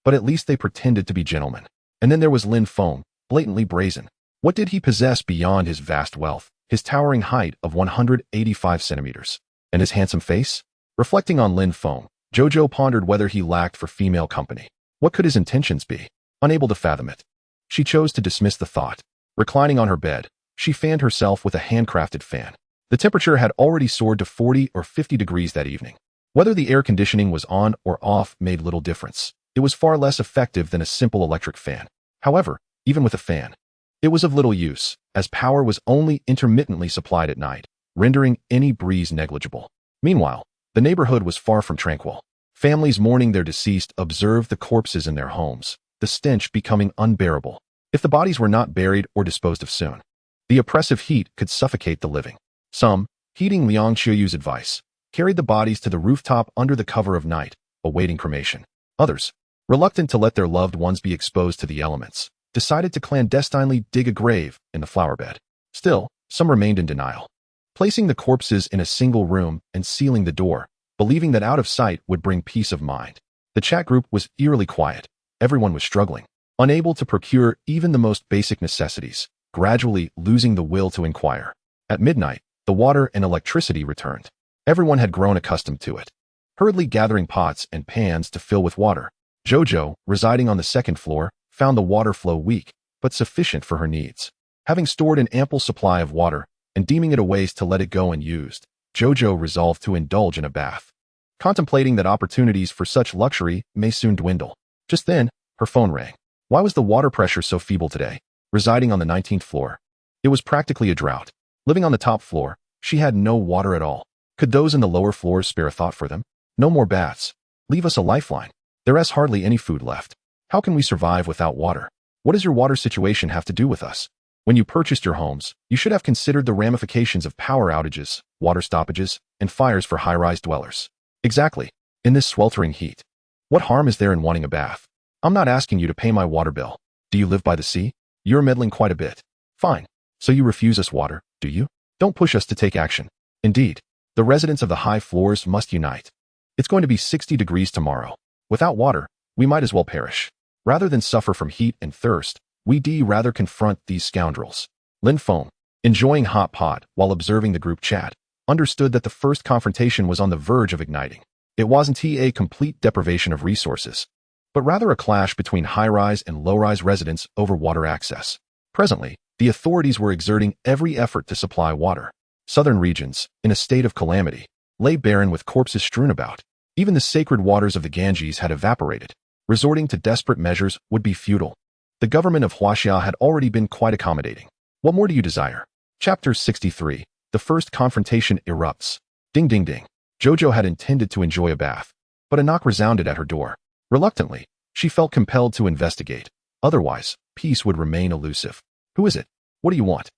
A: but at least they pretended to be gentlemen. And then there was Lin Feng, blatantly brazen. What did he possess beyond his vast wealth, his towering height of 185 centimeters, and his handsome face? Reflecting on Lin Feng, Jojo pondered whether he lacked for female company. What could his intentions be? Unable to fathom it, she chose to dismiss the thought. Reclining on her bed, she fanned herself with a handcrafted fan. The temperature had already soared to 40 or 50 degrees that evening. Whether the air conditioning was on or off made little difference. It was far less effective than a simple electric fan. However, even with a fan, it was of little use, as power was only intermittently supplied at night, rendering any breeze negligible. Meanwhile, the neighborhood was far from tranquil. Families mourning their deceased observed the corpses in their homes, the stench becoming unbearable. If the bodies were not buried or disposed of soon, the oppressive heat could suffocate the living. Some, heeding Liang Qiuyu's advice, carried the bodies to the rooftop under the cover of night, awaiting cremation. Others, reluctant to let their loved ones be exposed to the elements, decided to clandestinely dig a grave in the flower bed. Still, some remained in denial, placing the corpses in a single room and sealing the door, believing that out of sight would bring peace of mind. The chat group was eerily quiet. Everyone was struggling, unable to procure even the most basic necessities, gradually losing the will to inquire. At midnight, the water and electricity returned. Everyone had grown accustomed to it, hurriedly gathering pots and pans to fill with water. Jojo, residing on the second floor, found the water flow weak, but sufficient for her needs. Having stored an ample supply of water and deeming it a waste to let it go unused, Jojo resolved to indulge in a bath, contemplating that opportunities for such luxury may soon dwindle. Just then, her phone rang. Why was the water pressure so feeble today? Residing on the 19th floor, it was practically a drought. Living on the top floor, she had no water at all. Could those in the lower floors spare a thought for them? No more baths. Leave us a lifeline. There is hardly any food left. How can we survive without water? What does your water situation have to do with us? When you purchased your homes, you should have considered the ramifications of power outages, water stoppages, and fires for high-rise dwellers. Exactly. In this sweltering heat, what harm is there in wanting a bath? I'm not asking you to pay my water bill. Do you live by the sea? You're meddling quite a bit. Fine. So you refuse us water, do you? Don't push us to take action. Indeed, the residents of the high floors must unite. It's going to be 60 degrees tomorrow. Without water, we might as well perish. Rather than suffer from heat and thirst, we'd rather confront these scoundrels. Lin Feng, enjoying hot pot while observing the group chat, understood that the first confrontation was on the verge of igniting. It wasn't a complete deprivation of resources, but rather a clash between high-rise and low-rise residents over water access. Presently, the authorities were exerting every effort to supply water. Southern regions, in a state of calamity, lay barren with corpses strewn about. Even the sacred waters of the Ganges had evaporated. Resorting to desperate measures would be futile. The government of Huaxia had already been quite accommodating. What more do you desire? Chapter 63. The first confrontation erupts. Ding ding ding. Jojo had intended to enjoy a bath, but a knock resounded at her door. Reluctantly, she felt compelled to investigate. Otherwise, peace would remain elusive. Who is it? What do you want?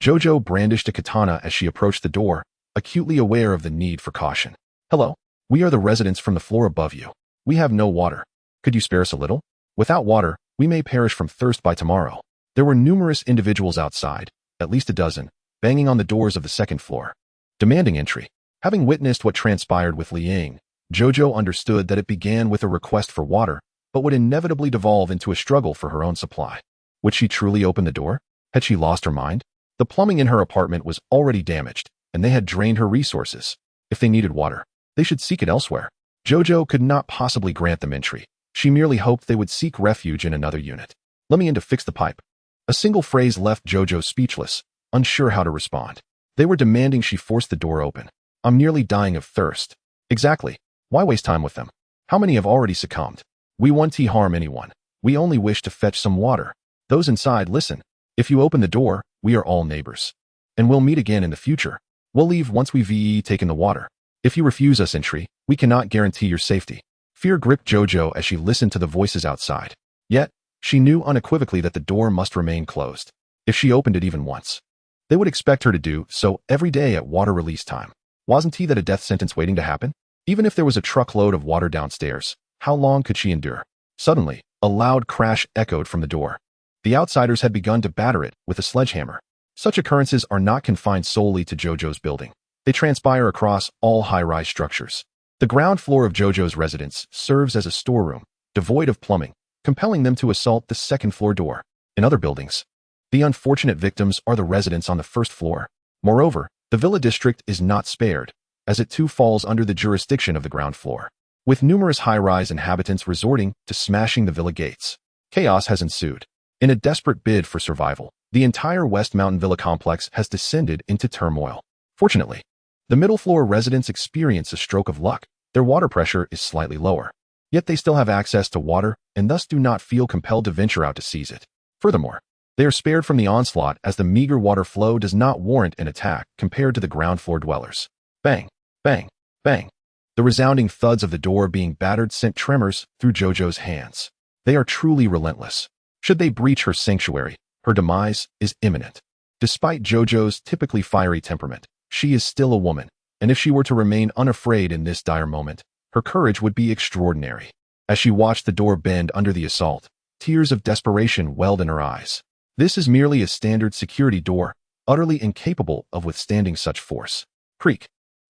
A: Jojo brandished a katana as she approached the door, acutely aware of the need for caution. Hello. We are the residents from the floor above you. We have no water. Could you spare us a little? Without water, we may perish from thirst by tomorrow. There were numerous individuals outside, at least a dozen, banging on the doors of the second floor, demanding entry. Having witnessed what transpired with Liang, Jojo understood that it began with a request for water, but would inevitably devolve into a struggle for her own supply. Would she truly open the door? Had she lost her mind? The plumbing in her apartment was already damaged, and they had drained her resources. If they needed water, they should seek it elsewhere. Jojo could not possibly grant them entry. She merely hoped they would seek refuge in another unit. Let me in to fix the pipe. A single phrase left Jojo speechless, unsure how to respond. They were demanding she force the door open. I'm nearly dying of thirst. Exactly. Why waste time with them? How many have already succumbed? We won't harm anyone. We only wish to fetch some water. Those inside, listen. If you open the door, we are all neighbors. And we'll meet again in the future. We'll leave once we've taken the water. If you refuse us entry, we cannot guarantee your safety. Fear gripped Jojo as she listened to the voices outside. Yet, she knew unequivocally that the door must remain closed. If she opened it even once, they would expect her to do so every day at water release time. Wasn't that a death sentence waiting to happen? Even if there was a truckload of water downstairs, how long could she endure? Suddenly, a loud crash echoed from the door. The outsiders had begun to batter it with a sledgehammer. Such occurrences are not confined solely to Jojo's building. They transpire across all high-rise structures. The ground floor of Jojo's residence serves as a storeroom, devoid of plumbing, compelling them to assault the second-floor door. In other buildings, the unfortunate victims are the residents on the first floor. Moreover, the villa district is not spared, as it too falls under the jurisdiction of the ground floor, with numerous high-rise inhabitants resorting to smashing the villa gates. Chaos has ensued. In a desperate bid for survival, the entire West Mountain Villa complex has descended into turmoil. Fortunately, the middle-floor residents experience a stroke of luck. Their water pressure is slightly lower, yet they still have access to water and thus do not feel compelled to venture out to seize it. Furthermore, they are spared from the onslaught as the meager water flow does not warrant an attack compared to the ground floor dwellers. Bang, bang, bang. The resounding thuds of the door being battered sent tremors through Jojo's hands. They are truly relentless. Should they breach her sanctuary, her demise is imminent. Despite Jojo's typically fiery temperament, she is still a woman, and if she were to remain unafraid in this dire moment, her courage would be extraordinary. As she watched the door bend under the assault, tears of desperation welled in her eyes. This is merely a standard security door, utterly incapable of withstanding such force. Creak,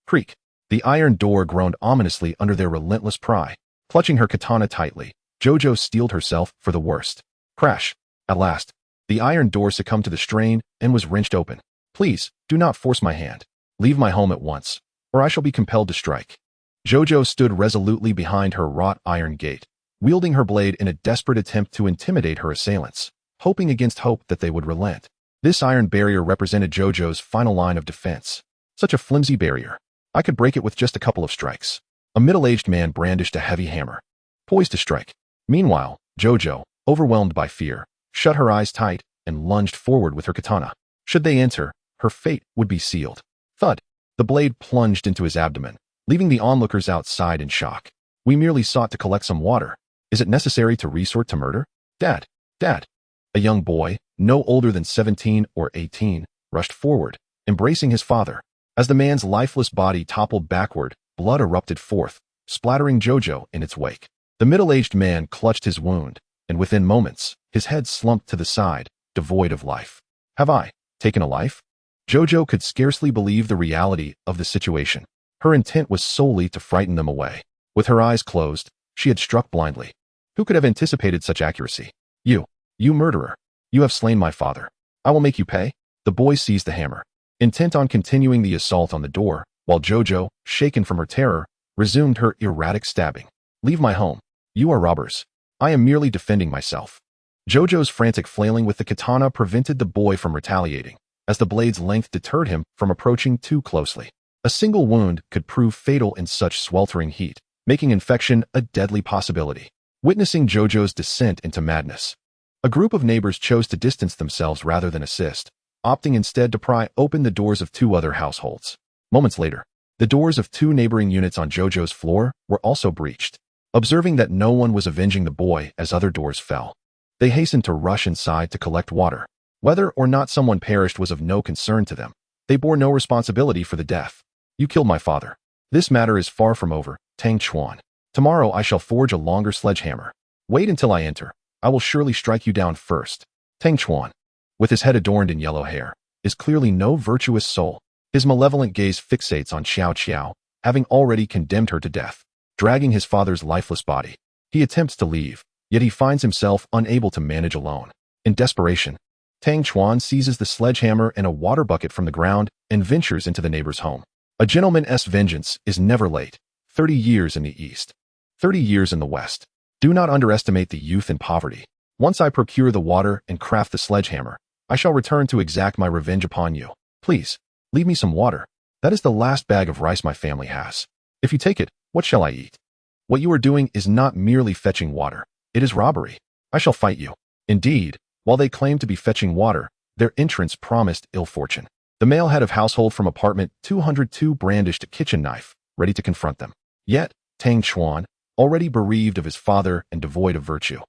A: creak. The iron door groaned ominously under their relentless pry. Clutching her katana tightly, Jojo steeled herself for the worst. Crash. At last, the iron door succumbed to the strain and was wrenched open. Please, do not force my hand. Leave my home at once, or I shall be compelled to strike. Jojo stood resolutely behind her wrought iron gate, wielding her blade in a desperate attempt to intimidate her assailants, hoping against hope that they would relent. This iron barrier represented Jojo's final line of defense. Such a flimsy barrier. I could break it with just a couple of strikes. A middle-aged man brandished a heavy hammer, poised to strike. Meanwhile, Jojo, overwhelmed by fear, shut her eyes tight and lunged forward with her katana. Should they enter, her fate would be sealed. Thud. The blade plunged into his abdomen, leaving the onlookers outside in shock. We merely sought to collect some water. Is it necessary to resort to murder? Dad, Dad. A young boy, no older than 17 or 18, rushed forward, embracing his father. As the man's lifeless body toppled backward, blood erupted forth, splattering Jojo in its wake. The middle-aged man clutched his wound, and within moments, his head slumped to the side, devoid of life. Have I taken a life? Jojo could scarcely believe the reality of the situation. Her intent was solely to frighten them away. With her eyes closed, she had struck blindly. Who could have anticipated such accuracy? You murderer. You have slain my father. I will make you pay. The boy seized the hammer, intent on continuing the assault on the door, while Jojo, shaken from her terror, resumed her erratic stabbing. Leave my home. You are robbers. I am merely defending myself. Jojo's frantic flailing with the katana prevented the boy from retaliating, as the blade's length deterred him from approaching too closely. A single wound could prove fatal in such sweltering heat, making infection a deadly possibility. Witnessing Jojo's descent into madness, a group of neighbors chose to distance themselves rather than assist, opting instead to pry open the doors of two other households. Moments later, the doors of two neighboring units on Jojo's floor were also breached. Observing that no one was avenging the boy as other doors fell, they hastened to rush inside to collect water. Whether or not someone perished was of no concern to them. They bore no responsibility for the death. You killed my father. This matter is far from over, Tang Chuan. Tomorrow I shall forge a longer sledgehammer. Wait until I enter. I will surely strike you down first. Tang Chuan, with his head adorned in yellow hair, is clearly no virtuous soul. His malevolent gaze fixates on Xiao Qiao, having already condemned her to death. Dragging his father's lifeless body, he attempts to leave, yet he finds himself unable to manage alone. In desperation, Tang Chuan seizes the sledgehammer and a water bucket from the ground and ventures into the neighbor's home. A gentleman's vengeance is never late. 30 years in the East, 30 years in the West. Do not underestimate the youth and poverty. Once I procure the water and craft the sledgehammer, I shall return to exact my revenge upon you. Please, leave me some water. That is the last bag of rice my family has. If you take it, what shall I eat? What you are doing is not merely fetching water. It is robbery. I shall fight you. Indeed, while they claimed to be fetching water, their entrance promised ill fortune. The male head of household from apartment 202 brandished a kitchen knife, ready to confront them. Yet, Tang Chuan, already bereaved of his father and devoid of virtue,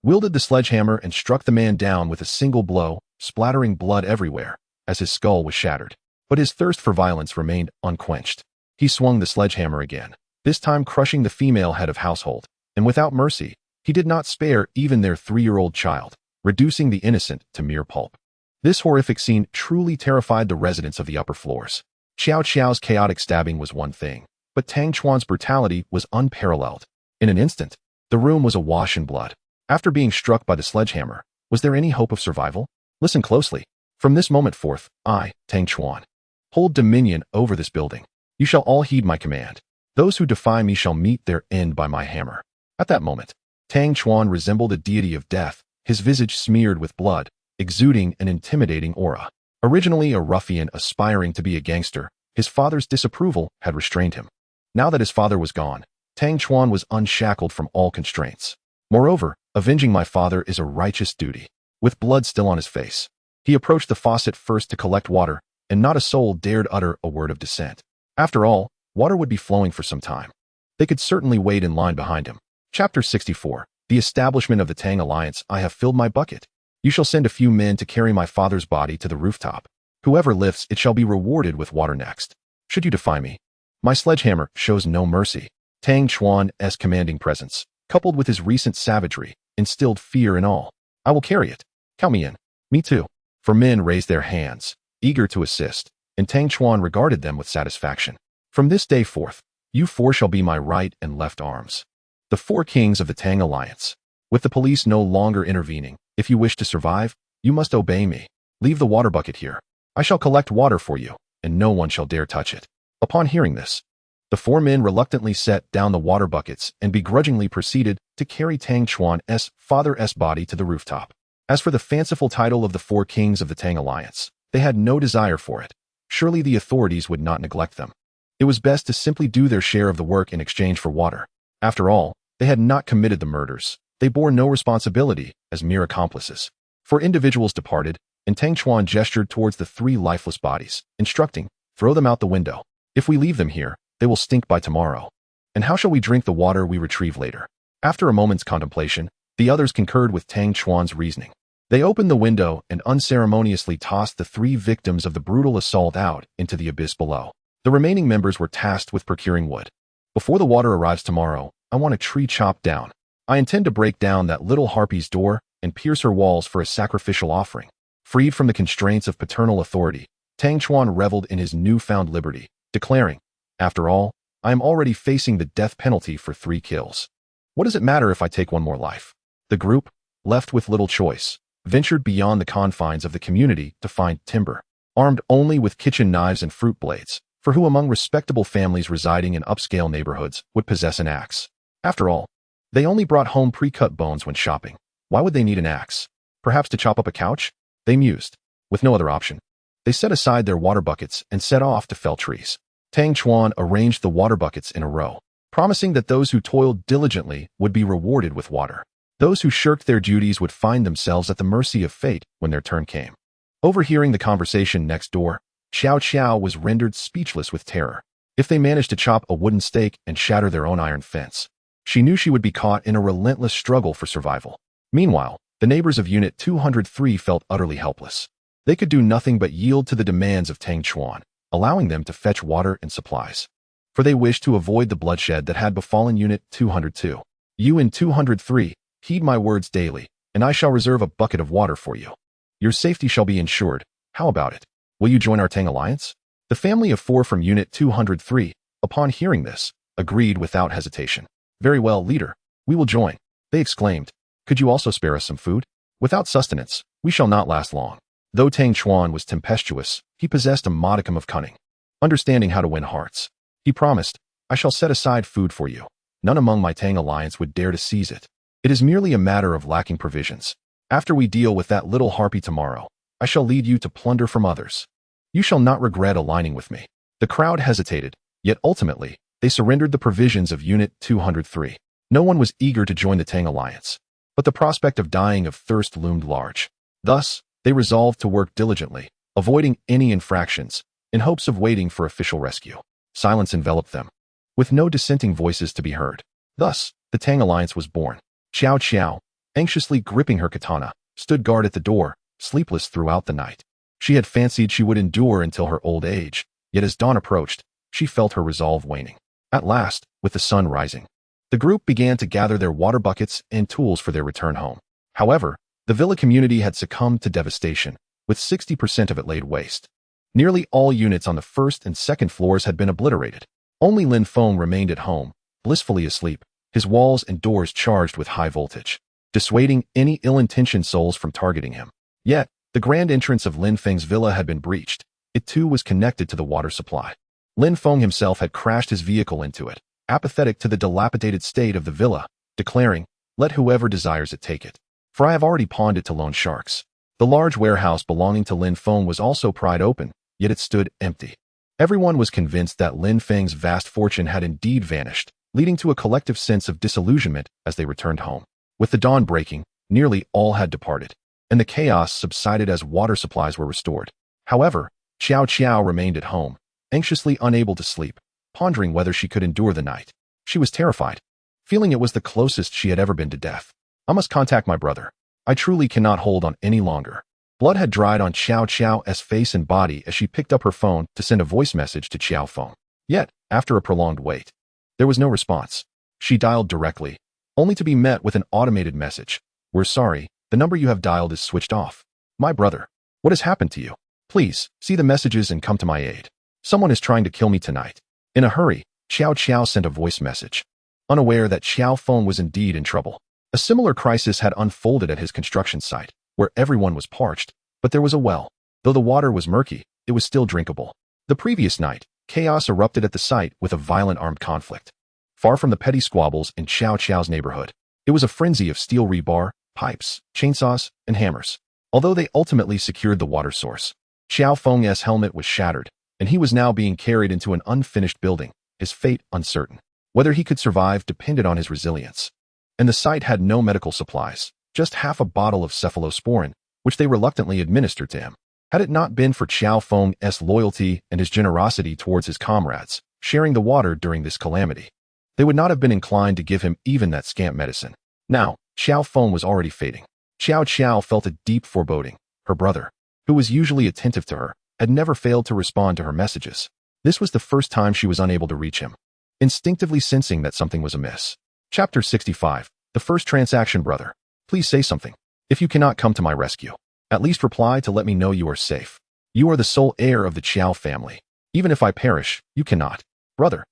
A: wielded the sledgehammer and struck the man down with a single blow, splattering blood everywhere, as his skull was shattered. But his thirst for violence remained unquenched. He swung the sledgehammer again, this time crushing the female head of household, and without mercy, he did not spare even their 3-year-old child, reducing the innocent to mere pulp. This horrific scene truly terrified the residents of the upper floors. Xiao Qiao's chaotic stabbing was one thing, but Tang Chuan's brutality was unparalleled. In an instant, the room was awash in blood. After being struck by the sledgehammer, was there any hope of survival? Listen closely. From this moment forth, I, Tang Chuan, hold dominion over this building. You shall all heed my command. Those who defy me shall meet their end by my hammer. At that moment, Tang Chuan resembled a deity of death, his visage smeared with blood, exuding an intimidating aura. Originally a ruffian aspiring to be a gangster, his father's disapproval had restrained him. Now that his father was gone, Tang Chuan was unshackled from all constraints. Moreover, avenging my father is a righteous duty. With blood still on his face, he approached the faucet first to collect water, and not a soul dared utter a word of dissent. After all, water would be flowing for some time. They could certainly wait in line behind him. Chapter 64. The establishment of the Tang Alliance. I have filled my bucket. You shall send a few men to carry my father's body to the rooftop. Whoever lifts it shall be rewarded with water next. Should you defy me, my sledgehammer shows no mercy. Tang Chuan's commanding presence, coupled with his recent savagery, instilled fear in all. I will carry it. Count me in. Me too. For men raised their hands, eager to assist, and Tang Chuan regarded them with satisfaction. From this day forth, you 4 shall be my right and left arms. The 4 kings of the Tang Alliance. With the police no longer intervening, if you wish to survive, you must obey me. Leave the water bucket here. I shall collect water for you, and no one shall dare touch it. Upon hearing this, the 4 men reluctantly set down the water buckets and begrudgingly proceeded to carry Tang Chuan's father's body to the rooftop. As for the fanciful title of the 4 kings of the Tang Alliance, they had no desire for it. Surely the authorities would not neglect them. It was best to simply do their share of the work in exchange for water. After all, they had not committed the murders. They bore no responsibility as mere accomplices. 4 individuals departed, and Tang Chuan gestured towards the 3 lifeless bodies, instructing, throw them out the window. If we leave them here, they will stink by tomorrow. And how shall we drink the water we retrieve later? After a moment's contemplation, the others concurred with Tang Chuan's reasoning. They opened the window and unceremoniously tossed the 3 victims of the brutal assault out into the abyss below. The remaining members were tasked with procuring wood. Before the water arrives tomorrow, I want a tree chopped down. I intend to break down that little harpy's door and pierce her walls for a sacrificial offering. Freed from the constraints of paternal authority, Tang Chuan reveled in his newfound liberty, declaring, after all, I am already facing the death penalty for 3 kills. What does it matter if I take one more life? The group, left with little choice, ventured beyond the confines of the community to find timber, armed only with kitchen knives and fruit blades, for who among respectable families residing in upscale neighborhoods would possess an axe? After all, they only brought home pre-cut bones when shopping. Why would they need an axe? Perhaps to chop up a couch? They mused. With no other option, they set aside their water buckets and set off to fell trees. Tang Chuan arranged the water buckets in a row, promising that those who toiled diligently would be rewarded with water. Those who shirked their duties would find themselves at the mercy of fate when their turn came. Overhearing the conversation next door, Xiao Qiao was rendered speechless with terror. If they managed to chop a wooden stake and shatter their own iron fence, she knew she would be caught in a relentless struggle for survival. Meanwhile, The neighbors of Unit 203 felt utterly helpless. They could do nothing but yield to the demands of Tang Chuan, allowing them to fetch water and supplies. For they wished to avoid the bloodshed that had befallen Unit 202. You in 203, heed my words daily, and I shall reserve a bucket of water for you. Your safety shall be ensured. How about it? Will you join our Tang alliance? The family of 4 from Unit 203, upon hearing this, agreed without hesitation. Very well, leader. We will join. They exclaimed. Could you also spare us some food? Without sustenance, we shall not last long. Though Tang Chuan was tempestuous, he possessed a modicum of cunning. Understanding how to win hearts, he promised, I shall set aside food for you. None among my Tang alliance would dare to seize it. It is merely a matter of lacking provisions. After we deal with that little harpy tomorrow, I shall lead you to plunder from others. You shall not regret aligning with me. The crowd hesitated, yet ultimately, they surrendered the provisions of Unit 203. No one was eager to join the Tang alliance, but the prospect of dying of thirst loomed large. Thus, they resolved to work diligently, avoiding any infractions, in hopes of waiting for official rescue. Silence enveloped them, with no dissenting voices to be heard. Thus, the Tang alliance was born. Xiao Qiao, anxiously gripping her katana, stood guard at the door, sleepless throughout the night. She had fancied she would endure until her old age, yet as dawn approached, she felt her resolve waning. At last, with the sun rising, the group began to gather their water buckets and tools for their return home. However, the villa community had succumbed to devastation, with 60% of it laid waste. Nearly all units on the first and second floors had been obliterated. Only Lin Feng remained at home, blissfully asleep, his walls and doors charged with high voltage, dissuading any ill-intentioned souls from targeting him. Yet, the grand entrance of Lin Feng's villa had been breached. It too was connected to the water supply. Lin Feng himself had crashed his vehicle into it, apathetic to the dilapidated state of the villa, declaring, let whoever desires it take it, for I have already pawned it to loan sharks. The large warehouse belonging to Lin Feng was also pried open, yet it stood empty. Everyone was convinced that Lin Feng's vast fortune had indeed vanished, leading to a collective sense of disillusionment as they returned home. With the dawn breaking, nearly all had departed, and the chaos subsided as water supplies were restored. However, Xiao Qiao remained at home, anxiously unable to sleep, pondering whether she could endure the night. She was terrified, feeling it was the closest she had ever been to death. I must contact my brother. I truly cannot hold on any longer. Blood had dried on Xiao Qiao's face and body as she picked up her phone to send a voice message to Xiao Feng. Yet, after a prolonged wait, there was no response. She dialed directly, only to be met with an automated message. We're sorry, the number you have dialed is switched off. My brother, what has happened to you? Please, see the messages and come to my aid. Someone is trying to kill me tonight. In a hurry, Xiao Qiao sent a voice message, unaware that Xiao Feng was indeed in trouble. A similar crisis had unfolded at his construction site, where everyone was parched, but there was a well. Though the water was murky, it was still drinkable. The previous night, chaos erupted at the site with a violent armed conflict. Far from the petty squabbles in Xiao Qiao's neighborhood, it was a frenzy of steel rebar, pipes, chainsaws, and hammers. Although they ultimately secured the water source, Xiao Feng's helmet was shattered, and he was now being carried into an unfinished building, his fate uncertain. Whether he could survive depended on his resilience. And the site had no medical supplies, just half a bottle of cephalosporin, which they reluctantly administered to him. Had it not been for Xiao Feng's loyalty and his generosity towards his comrades, sharing the water during this calamity, they would not have been inclined to give him even that scant medicine. Now, Xiao Feng was already fading. Xiao Qiao felt a deep foreboding. Her brother, who was usually attentive to her, had never failed to respond to her messages. This was the first time she was unable to reach him, instinctively sensing that something was amiss. Chapter 65. The first transaction. Brother, please say something. If you cannot come to my rescue, at least reply to let me know you are safe. You are the sole heir of the Qiao family. Even if I perish, you cannot. Brother,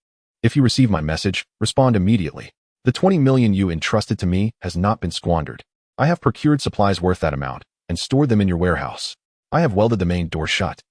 A: if you receive my message, respond immediately. The 20 million you entrusted to me has not been squandered. I have procured supplies worth that amount and stored them in your warehouse. I have welded the main door shut.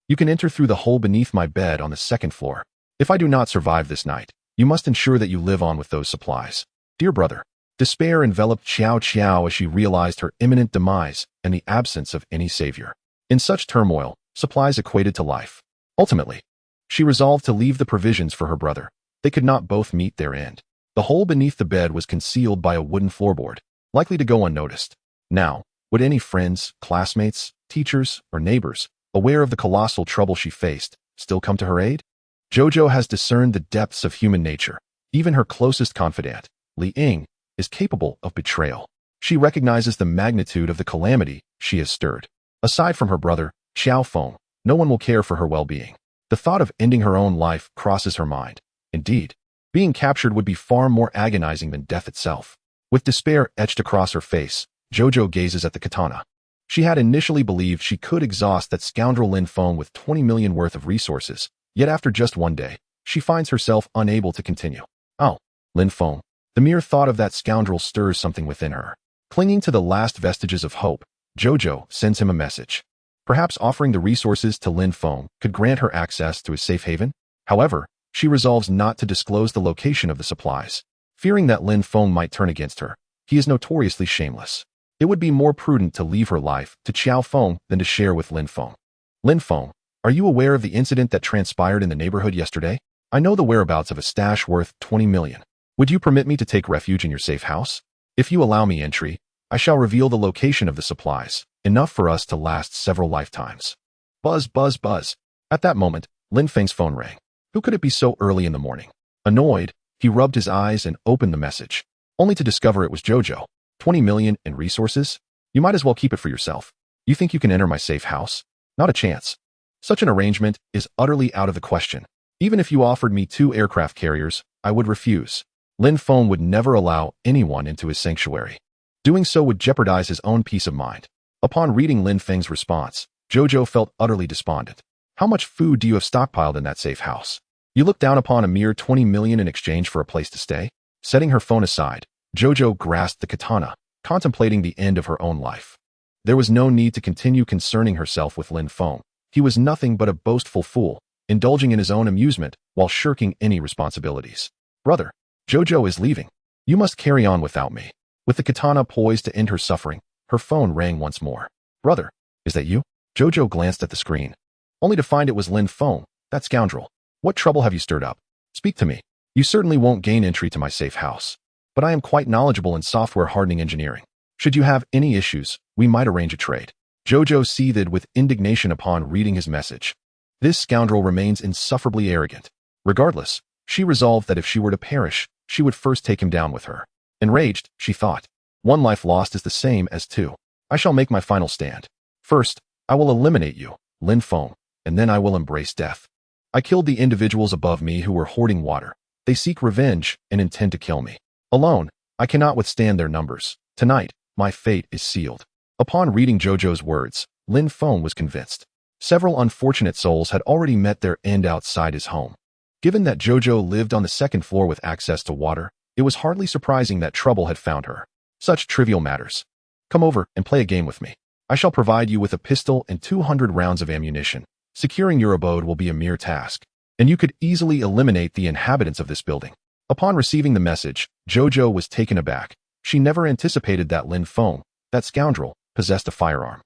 A: You can enter through the hole beneath my bed on the second floor. If I do not survive this night, you must ensure that you live on with those supplies. Dear brother, despair enveloped Xiao Qiao as she realized her imminent demise and the absence of any savior. In such turmoil, supplies equated to life. Ultimately, she resolved to leave the provisions for her brother. They could not both meet their end. The hole beneath the bed was concealed by a wooden floorboard, likely to go unnoticed. Now, would any friends, classmates, teachers, or neighbors, aware of the colossal trouble she faced, still come to her aid? Jojo has discerned the depths of human nature. Even her closest confidant, Li Ying, is capable of betrayal. She recognizes the magnitude of the calamity she has stirred. Aside from her brother, Xiao Feng, no one will care for her well-being. The thought of ending her own life crosses her mind. Indeed, being captured would be far more agonizing than death itself. With despair etched across her face, Jojo gazes at the katana. She had initially believed she could exhaust that scoundrel Lin Feng with 20 million worth of resources, yet after just one day, she finds herself unable to continue. Oh, Lin Feng. The mere thought of that scoundrel stirs something within her. Clinging to the last vestiges of hope, Jojo sends him a message. Perhaps offering the resources to Lin Feng could grant her access to a safe haven? However, she resolves not to disclose the location of the supplies, fearing that Lin Feng might turn against her. He is notoriously shameless. It would be more prudent to leave her life to Xiao Feng than to share with Lin Feng. Lin Feng, are you aware of the incident that transpired in the neighborhood yesterday? I know the whereabouts of a stash worth 20 million. Would you permit me to take refuge in your safe house? If you allow me entry, I shall reveal the location of the supplies, enough for us to last several lifetimes. Buzz, buzz, buzz. At that moment, Lin Feng's phone rang. Who could it be so early in the morning? Annoyed, he rubbed his eyes and opened the message, only to discover it was Jojo. 20 million in resources? You might as well keep it for yourself. You think you can enter my safe house? Not a chance. Such an arrangement is utterly out of the question. Even if you offered me 2 aircraft carriers, I would refuse. Lin Feng would never allow anyone into his sanctuary. Doing so would jeopardize his own peace of mind. Upon reading Lin Feng's response, Jojo felt utterly despondent. How much food do you have stockpiled in that safe house? You look down upon a mere 20 million in exchange for a place to stay? Setting her phone aside, Jojo grasped the katana, contemplating the end of her own life. There was no need to continue concerning herself with Lin Feng. He was nothing but a boastful fool, indulging in his own amusement while shirking any responsibilities. Brother, Jojo is leaving. You must carry on without me. With the katana poised to end her suffering, her phone rang once more. Brother, is that you? Jojo glanced at the screen, only to find it was Lin Feng, that scoundrel. What trouble have you stirred up? Speak to me. You certainly won't gain entry to my safe house, but I am quite knowledgeable in software hardening engineering. Should you have any issues, we might arrange a trade. Jojo seethed with indignation upon reading his message. This scoundrel remains insufferably arrogant. Regardless, she resolved that if she were to perish, she would first take him down with her. Enraged, she thought, 1 life lost is the same as 2. I shall make my final stand. First, I will eliminate you, Lin Feng, and then I will embrace death. I killed the individuals above me who were hoarding water. They seek revenge and intend to kill me. Alone, I cannot withstand their numbers. Tonight, my fate is sealed. Upon reading Jojo's words, Lin Feng was convinced. Several unfortunate souls had already met their end outside his home. Given that Jojo lived on the 2nd floor with access to water, it was hardly surprising that trouble had found her. Such trivial matters. Come over and play a game with me. I shall provide you with a pistol and 200 rounds of ammunition. Securing your abode will be a mere task, and you could easily eliminate the inhabitants of this building. Upon receiving the message, Jojo was taken aback. She never anticipated that Lin Feng, that scoundrel, possessed a firearm.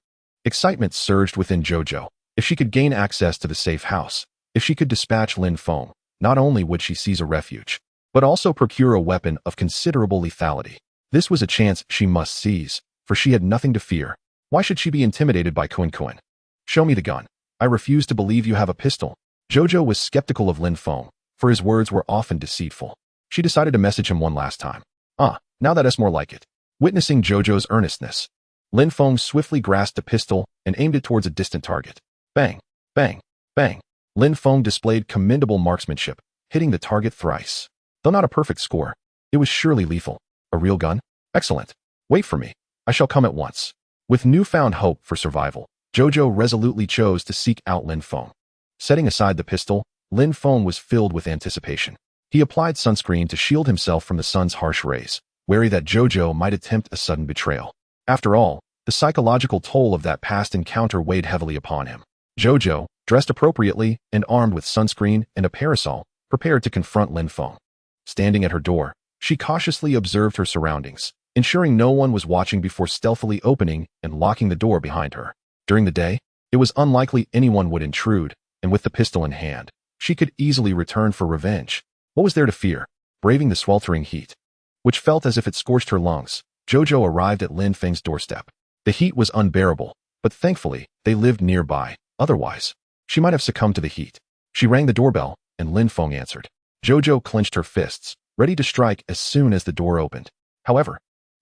A: Excitement surged within Jojo. If she could gain access to the safe house, if she could dispatch Lin Feng, not only would she seize a refuge, but also procure a weapon of considerable lethality. This was a chance she must seize, for she had nothing to fear. Why should she be intimidated by Kuan Kuan? Show me the gun. I refuse to believe you have a pistol. Jojo was skeptical of Lin Feng, for his words were often deceitful. She decided to message him one last time. Now that's more like it. Witnessing Jojo's earnestness, Lin Feng swiftly grasped a pistol and aimed it towards a distant target. Bang, bang, bang. Lin Feng displayed commendable marksmanship, hitting the target thrice. Though not a perfect score, it was surely lethal. A real gun? Excellent. Wait for me. I shall come at once. With newfound hope for survival, Jojo resolutely chose to seek out Lin Feng. Setting aside the pistol, Lin Feng was filled with anticipation. He applied sunscreen to shield himself from the sun's harsh rays, wary that Jojo might attempt a sudden betrayal. After all, the psychological toll of that past encounter weighed heavily upon him. Jojo, dressed appropriately and armed with sunscreen and a parasol, prepared to confront Lin Feng. Standing at her door, she cautiously observed her surroundings, ensuring no one was watching before stealthily opening and locking the door behind her. During the day, it was unlikely anyone would intrude, and with the pistol in hand, she could easily return for revenge. What was there to fear? Braving the sweltering heat, which felt as if it scorched her lungs, Jojo arrived at Lin Feng's doorstep. The heat was unbearable, but thankfully, they lived nearby. Otherwise, she might have succumbed to the heat. She rang the doorbell, and Lin Feng answered. Jojo clenched her fists, ready to strike as soon as the door opened. However,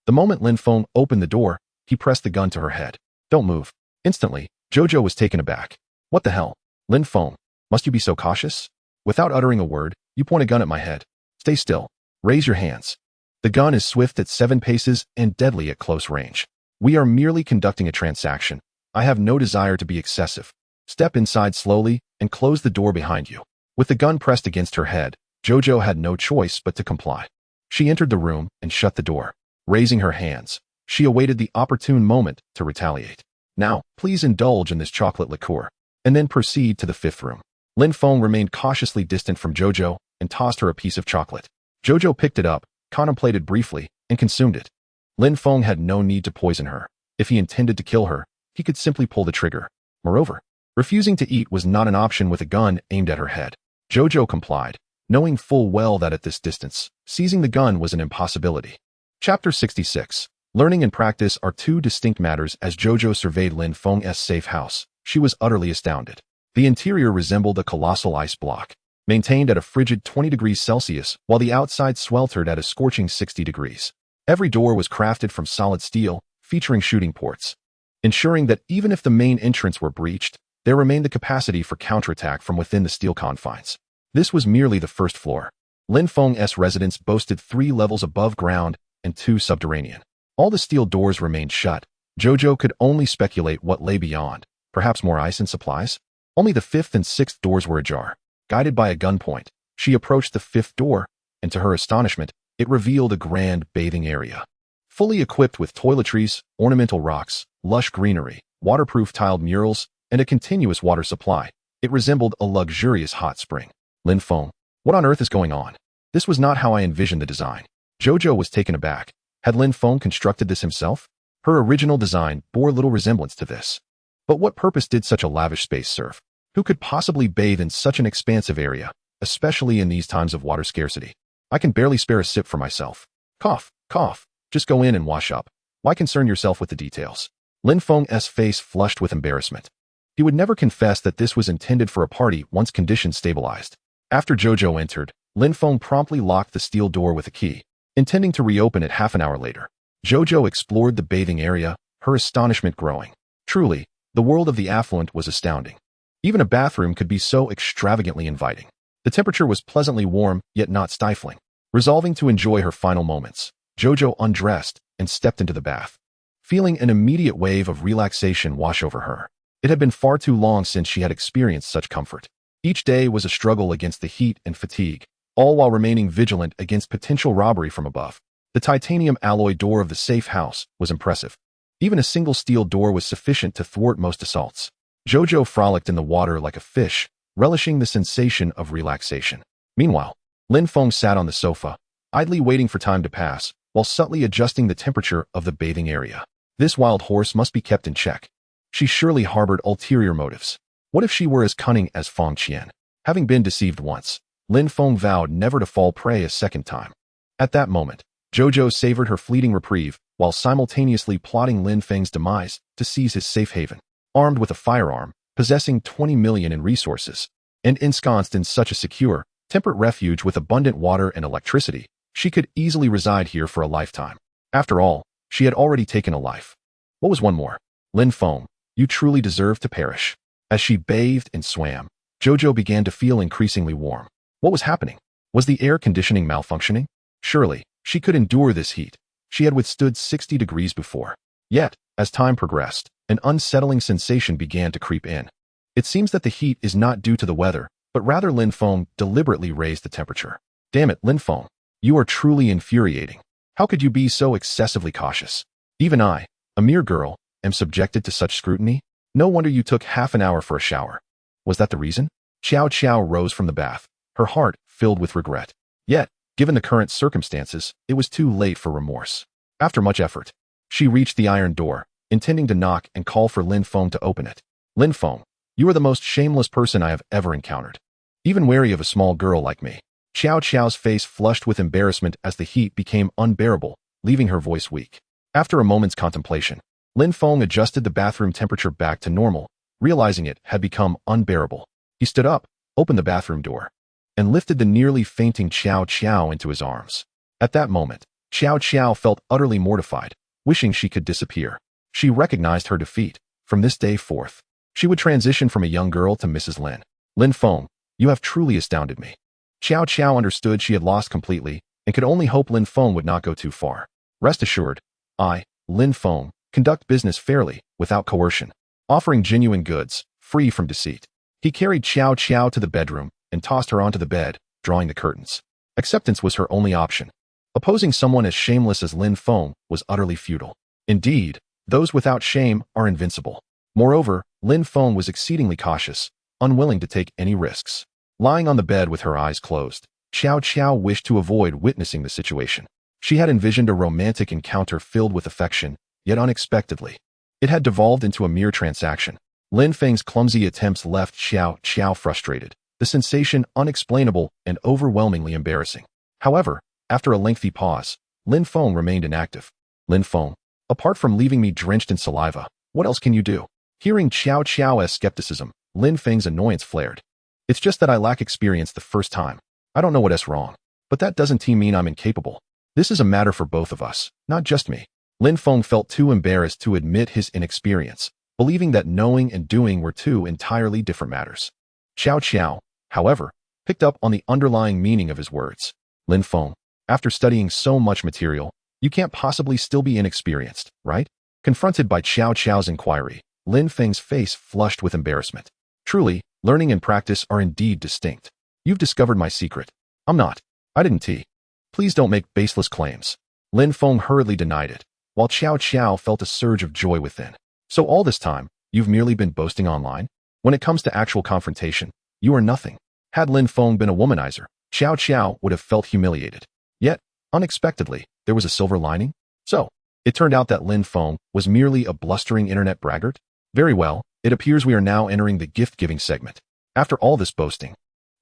A: The moment Lin Feng opened the door, he pressed the gun to her head. Don't move. Instantly, Jojo was taken aback. What the hell? Lin Feng, must you be so cautious? Without uttering a word, you point a gun at my head. Stay still. Raise your hands. The gun is swift at 7 paces and deadly at close range. We are merely conducting a transaction. I have no desire to be excessive. Step inside slowly and close the door behind you. With the gun pressed against her head, Jojo had no choice but to comply. She entered the room and shut the door. Raising her hands, she awaited the opportune moment to retaliate. Now, please indulge in this chocolate liqueur, and then proceed to the 5th room. Lin Feng remained cautiously distant from Jojo and tossed her a piece of chocolate. Jojo picked it up, contemplated briefly, and consumed it. Lin Feng had no need to poison her. If he intended to kill her, he could simply pull the trigger. Moreover, refusing to eat was not an option with a gun aimed at her head. Jojo complied, knowing full well that at this distance, seizing the gun was an impossibility. Chapter 66. Learning and practice are two distinct matters. As Jojo surveyed Lin Feng's safe house, she was utterly astounded. The interior resembled a colossal ice block, maintained at a frigid 20 degrees Celsius, while the outside sweltered at a scorching 60 degrees. Every door was crafted from solid steel, featuring shooting ports, ensuring that even if the main entrance were breached, there remained the capacity for counterattack from within the steel confines. This was merely the first floor. Lin Feng's residence boasted 3 levels above ground and 2 subterranean. All the steel doors remained shut. Jojo could only speculate what lay beyond, perhaps more ice and supplies. Only the 5th and 6th doors were ajar. Guided by a gunpoint, she approached the 5th door, and to her astonishment, it revealed a grand bathing area. Fully equipped with toiletries, ornamental rocks, lush greenery, waterproof tiled murals, and a continuous water supply, it resembled a luxurious hot spring. Lin Feng, what on earth is going on? This was not how I envisioned the design. Jojo was taken aback. Had Lin Feng constructed this himself? Her original design bore little resemblance to this. But what purpose did such a lavish space serve? Who could possibly bathe in such an expansive area, especially in these times of water scarcity? I can barely spare a sip for myself. Cough, cough. Just go in and wash up. Why concern yourself with the details? Lin Feng's face flushed with embarrassment. He would never confess that this was intended for a party once conditions stabilized. After Jojo entered, Lin Feng promptly locked the steel door with a key, intending to reopen it half an hour later. Jojo explored the bathing area, her astonishment growing. Truly, the world of the affluent was astounding. Even a bathroom could be so extravagantly inviting. The temperature was pleasantly warm, yet not stifling. Resolving to enjoy her final moments, Jojo undressed and stepped into the bath, feeling an immediate wave of relaxation wash over her. It had been far too long since she had experienced such comfort. Each day was a struggle against the heat and fatigue, all while remaining vigilant against potential robbery from above. The titanium alloy door of the safe house was impressive. Even a single steel door was sufficient to thwart most assaults. Jojo frolicked in the water like a fish, relishing the sensation of relaxation. Meanwhile, Lin Feng sat on the sofa, idly waiting for time to pass, while subtly adjusting the temperature of the bathing area. This wild horse must be kept in check. She surely harbored ulterior motives. What if she were as cunning as Feng Qian? Having been deceived once, Lin Feng vowed never to fall prey a second time. At that moment, Jojo savored her fleeting reprieve, while simultaneously plotting Lin Feng's demise to seize his safe haven. Armed with a firearm, possessing 20 million in resources, and ensconced in such a secure, temperate refuge with abundant water and electricity, she could easily reside here for a lifetime. After all, she had already taken a life. What was one more? Lin Feng, you truly deserve to perish. As she bathed and swam, Jojo began to feel increasingly warm. What was happening? Was the air conditioning malfunctioning? Surely, she could endure this heat. She had withstood 60 degrees before. Yet, as time progressed, an unsettling sensation began to creep in. It seems that the heat is not due to the weather, but rather Lin Feng deliberately raised the temperature. Damn it, Lin Feng. You are truly infuriating. How could you be so excessively cautious? Even I, a mere girl, am subjected to such scrutiny? No wonder you took half an hour for a shower. Was that the reason? Xiao Xiao rose from the bath, her heart filled with regret. Yet, given the current circumstances, it was too late for remorse. After much effort, she reached the iron door, intending to knock and call for Lin Feng to open it. Lin Feng, you are the most shameless person I have ever encountered. Even wary of a small girl like me. Xiao Xiao's face flushed with embarrassment as the heat became unbearable, leaving her voice weak. After a moment's contemplation, Lin Feng adjusted the bathroom temperature back to normal, realizing it had become unbearable. He stood up, opened the bathroom door, and lifted the nearly fainting Xiao Xiao into his arms. At that moment, Xiao Qiao felt utterly mortified, wishing she could disappear. She recognized her defeat. From this day forth, she would transition from a young girl to Mrs. Lin. Lin Feng, you have truly astounded me. Xiao Qiao understood she had lost completely and could only hope Lin Feng would not go too far. Rest assured, I, Lin Feng, conduct business fairly, without coercion, offering genuine goods, free from deceit. He carried Xiao Qiao to the bedroom and tossed her onto the bed, drawing the curtains. Acceptance was her only option. Opposing someone as shameless as Lin Feng was utterly futile. Indeed, those without shame are invincible. Moreover, Lin Feng was exceedingly cautious, unwilling to take any risks. Lying on the bed with her eyes closed, Xiao Qiao wished to avoid witnessing the situation. She had envisioned a romantic encounter filled with affection, yet unexpectedly, it had devolved into a mere transaction. Lin Feng's clumsy attempts left Xiao Qiao frustrated, the sensation unexplainable and overwhelmingly embarrassing. However, after a lengthy pause, Lin Feng remained inactive. Lin Feng, apart from leaving me drenched in saliva, what else can you do? Hearing Xiao Qiao's skepticism, Lin Feng's annoyance flared. It's just that I lack experience the first time. I don't know what's wrong. But that doesn't mean I'm incapable. This is a matter for both of us, not just me. Lin Feng felt too embarrassed to admit his inexperience, believing that knowing and doing were two entirely different matters. Xiao Qiao, however, picked up on the underlying meaning of his words. Lin Feng, after studying so much material, you can't possibly still be inexperienced, right? Confronted by Xiao Qiao's inquiry, Lin Feng's face flushed with embarrassment. Truly, learning and practice are indeed distinct. You've discovered my secret. I'm not. I didn't tea. Please don't make baseless claims. Lin Feng hurriedly denied it, while Xiao Qiao felt a surge of joy within. So all this time, you've merely been boasting online? When it comes to actual confrontation, you are nothing. Had Lin Feng been a womanizer, Xiao Qiao would have felt humiliated. Yet, unexpectedly, there was a silver lining. So, it turned out that Lin Feng was merely a blustering internet braggart? Very well, it appears we are now entering the gift-giving segment. After all this boasting,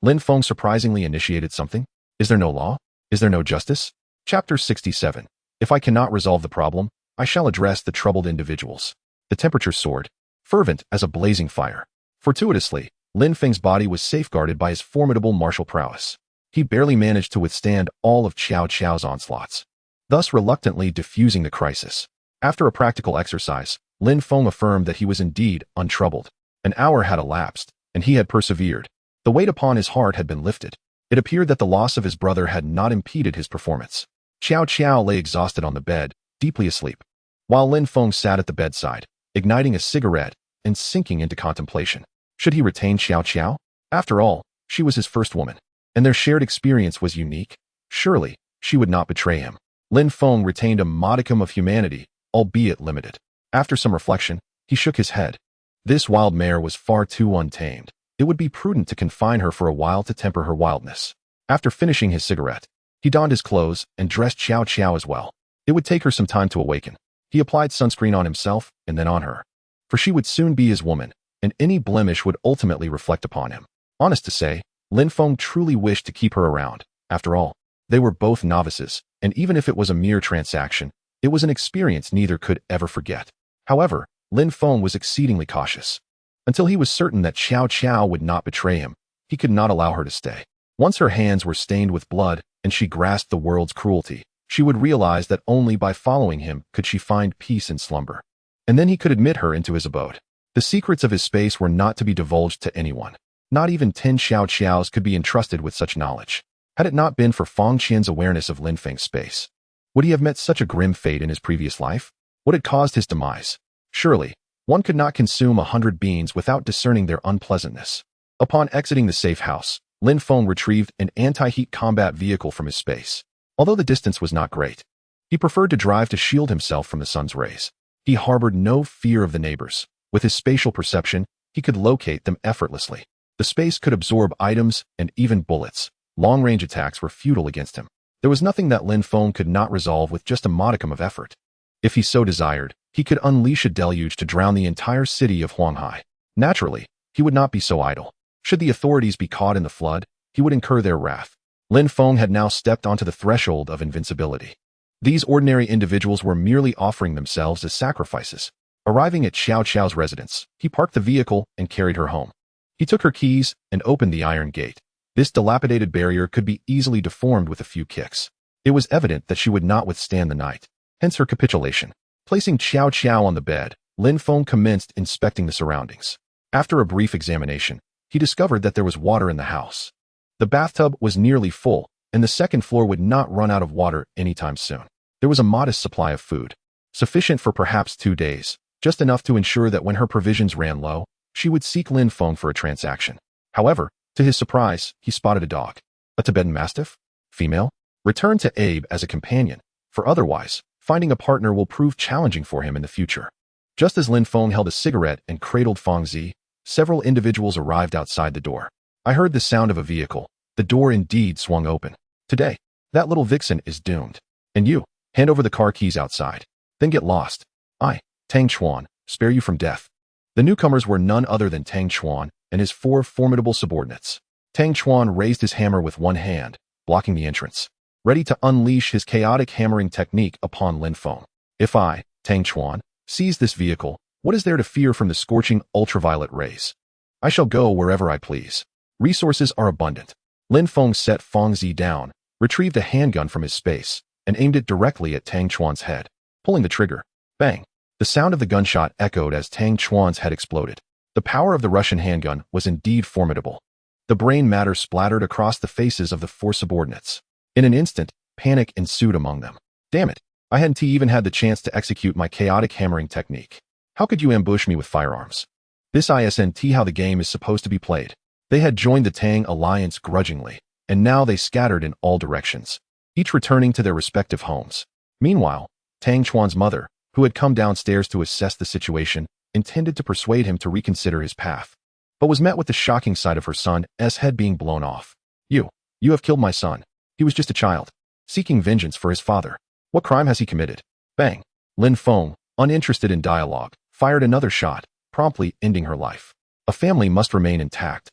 A: Lin Feng surprisingly initiated something. Is there no law? Is there no justice? Chapter 67. If I cannot resolve the problem, I shall address the troubled individuals. The temperature soared, fervent as a blazing fire. Fortuitously, Lin Feng's body was safeguarded by his formidable martial prowess. He barely managed to withstand all of Xiao Qiao's onslaughts, thus reluctantly diffusing the crisis. After a practical exercise, Lin Feng affirmed that he was indeed untroubled. An hour had elapsed, and he had persevered. The weight upon his heart had been lifted. It appeared that the loss of his brother had not impeded his performance. Xiao Qiao lay exhausted on the bed, deeply asleep, while Lin Feng sat at the bedside, igniting a cigarette and sinking into contemplation. Should he retain Xiao Qiao? After all, she was his first woman, and their shared experience was unique. Surely, she would not betray him. Lin Feng retained a modicum of humanity, albeit limited. After some reflection, he shook his head. This wild mare was far too untamed. It would be prudent to confine her for a while to temper her wildness. After finishing his cigarette, he donned his clothes and dressed Xiao Qiao as well. It would take her some time to awaken. He applied sunscreen on himself and then on her, for she would soon be his woman, and any blemish would ultimately reflect upon him. Honest to say, Lin Feng truly wished to keep her around. After all, they were both novices, and even if it was a mere transaction, it was an experience neither could ever forget. However, Lin Feng was exceedingly cautious. Until he was certain that Xiao Qiao would not betray him, he could not allow her to stay. Once her hands were stained with blood and she grasped the world's cruelty, she would realize that only by following him could she find peace in slumber. And then he could admit her into his abode. The secrets of his space were not to be divulged to anyone. Not even 10 Xiao Qiaos could be entrusted with such knowledge. Had it not been for Feng Qian's awareness of Lin Feng's space, would he have met such a grim fate in his previous life? What had caused his demise? Surely, one could not consume 100 beans without discerning their unpleasantness. Upon exiting the safe house, Lin Feng retrieved an anti-heat combat vehicle from his space. Although the distance was not great, he preferred to drive to shield himself from the sun's rays. He harbored no fear of the neighbors. With his spatial perception, he could locate them effortlessly. The space could absorb items and even bullets. Long-range attacks were futile against him. There was nothing that Lin Feng could not resolve with just a modicum of effort. If he so desired, he could unleash a deluge to drown the entire city of Huanghai. Naturally, he would not be so idle. Should the authorities be caught in the flood, he would incur their wrath. Lin Feng had now stepped onto the threshold of invincibility. These ordinary individuals were merely offering themselves as sacrifices. Arriving at Xiao Qiao's residence, he parked the vehicle and carried her home. He took her keys and opened the iron gate. This dilapidated barrier could be easily deformed with a few kicks. It was evident that she would not withstand the night, hence her capitulation. Placing Xiao Xiao on the bed, Lin Feng commenced inspecting the surroundings. After a brief examination, he discovered that there was water in the house. The bathtub was nearly full, and the second floor would not run out of water anytime soon. There was a modest supply of food, sufficient for perhaps 2 days, just enough to ensure that when her provisions ran low, she would seek Lin Feng for a transaction. However, to his surprise, he spotted a dog. A Tibetan Mastiff? Female? Returned to Abe as a companion, for otherwise, finding a partner will prove challenging for him in the future. Just as Lin Feng held a cigarette and cradled Feng Zi, several individuals arrived outside the door. I heard the sound of a vehicle. The door indeed swung open. Today, that little vixen is doomed. And you, hand over the car keys outside. Then get lost. I, Tang Chuan, spare you from death. The newcomers were none other than Tang Chuan and his 4 formidable subordinates. Tang Chuan raised his hammer with one hand, blocking the entrance, ready to unleash his chaotic hammering technique upon Lin Feng. If I, Tang Chuan, seize this vehicle, what is there to fear from the scorching ultraviolet rays? I shall go wherever I please. Resources are abundant. Lin Feng set Feng Zi down, retrieved a handgun from his space, and aimed it directly at Tang Chuan's head. Pulling the trigger. Bang! The sound of the gunshot echoed as Tang Chuan's head exploded. The power of the Russian handgun was indeed formidable. The brain matter splattered across the faces of the 4 subordinates. In an instant, panic ensued among them. Damn it! I hadn't even had the chance to execute my chaotic hammering technique. How could you ambush me with firearms? This isn't how the game is supposed to be played. They had joined the Tang alliance grudgingly, and now they scattered in all directions, each returning to their respective homes. Meanwhile, Tang Chuan's mother, who had come downstairs to assess the situation, intended to persuade him to reconsider his path, but was met with the shocking sight of her son's head being blown off. You have killed my son. He was just a child, seeking vengeance for his father. What crime has he committed? Bang! Lin Feng, uninterested in dialogue, fired another shot, promptly ending her life. A family must remain intact.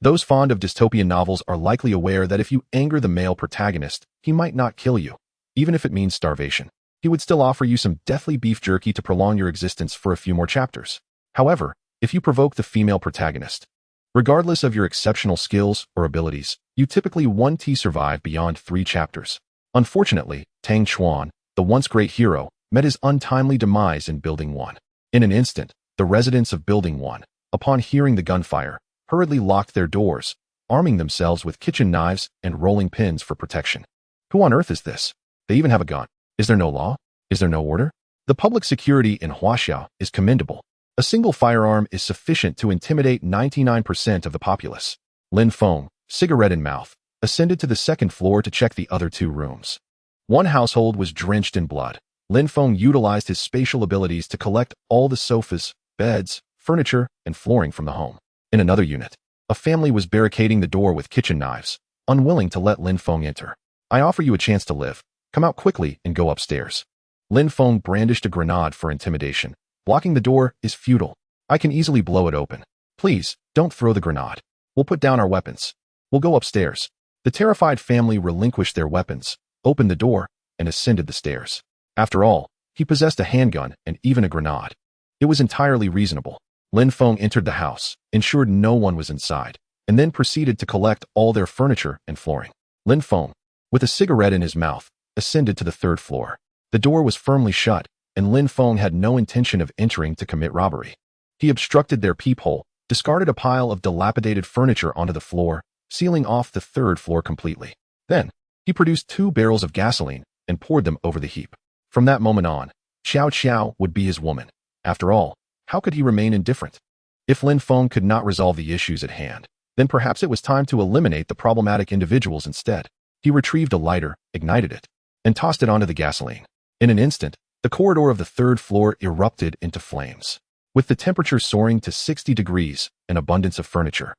A: Those fond of dystopian novels are likely aware that if you anger the male protagonist, he might not kill you, even if it means starvation. He would still offer you some deathly beef jerky to prolong your existence for a few more chapters. However, if you provoke the female protagonist, regardless of your exceptional skills or abilities, you typically won't survive beyond 3 chapters. Unfortunately, Tang Chuan, the once great hero, met his untimely demise in Building 1. In an instant, the residents of Building 1, upon hearing the gunfire, hurriedly locked their doors, arming themselves with kitchen knives and rolling pins for protection. Who on earth is this? They even have a gun. Is there no law? Is there no order? The public security in Huaxiao is commendable. A single firearm is sufficient to intimidate 99% of the populace. Lin Feng, cigarette in mouth, ascended to the 2nd floor to check the other 2 rooms. One household was drenched in blood. Lin Feng utilized his spatial abilities to collect all the sofas, beds, furniture, and flooring from the home. In another unit, a family was barricading the door with kitchen knives, unwilling to let Lin Feng enter. I offer you a chance to live. Come out quickly and go upstairs. Lin Feng brandished a grenade for intimidation. Blocking the door is futile. I can easily blow it open. Please, don't throw the grenade. We'll put down our weapons. We'll go upstairs. The terrified family relinquished their weapons, opened the door, and ascended the stairs. After all, he possessed a handgun and even a grenade. It was entirely reasonable. Lin Feng entered the house, ensured no one was inside, and then proceeded to collect all their furniture and flooring. Lin Feng, with a cigarette in his mouth, ascended to the 3rd floor. The door was firmly shut, and Lin Feng had no intention of entering to commit robbery. He obstructed their peephole, discarded a pile of dilapidated furniture onto the floor, sealing off the 3rd floor completely. Then, he produced 2 barrels of gasoline and poured them over the heap. From that moment on, Xiao Xiao would be his woman. After all, how could he remain indifferent? If Lin Feng could not resolve the issues at hand, then perhaps it was time to eliminate the problematic individuals instead. He retrieved a lighter, ignited it, and tossed it onto the gasoline. In an instant, the corridor of the 3rd floor erupted into flames. With the temperature soaring to 60 degrees, an abundance of furniture,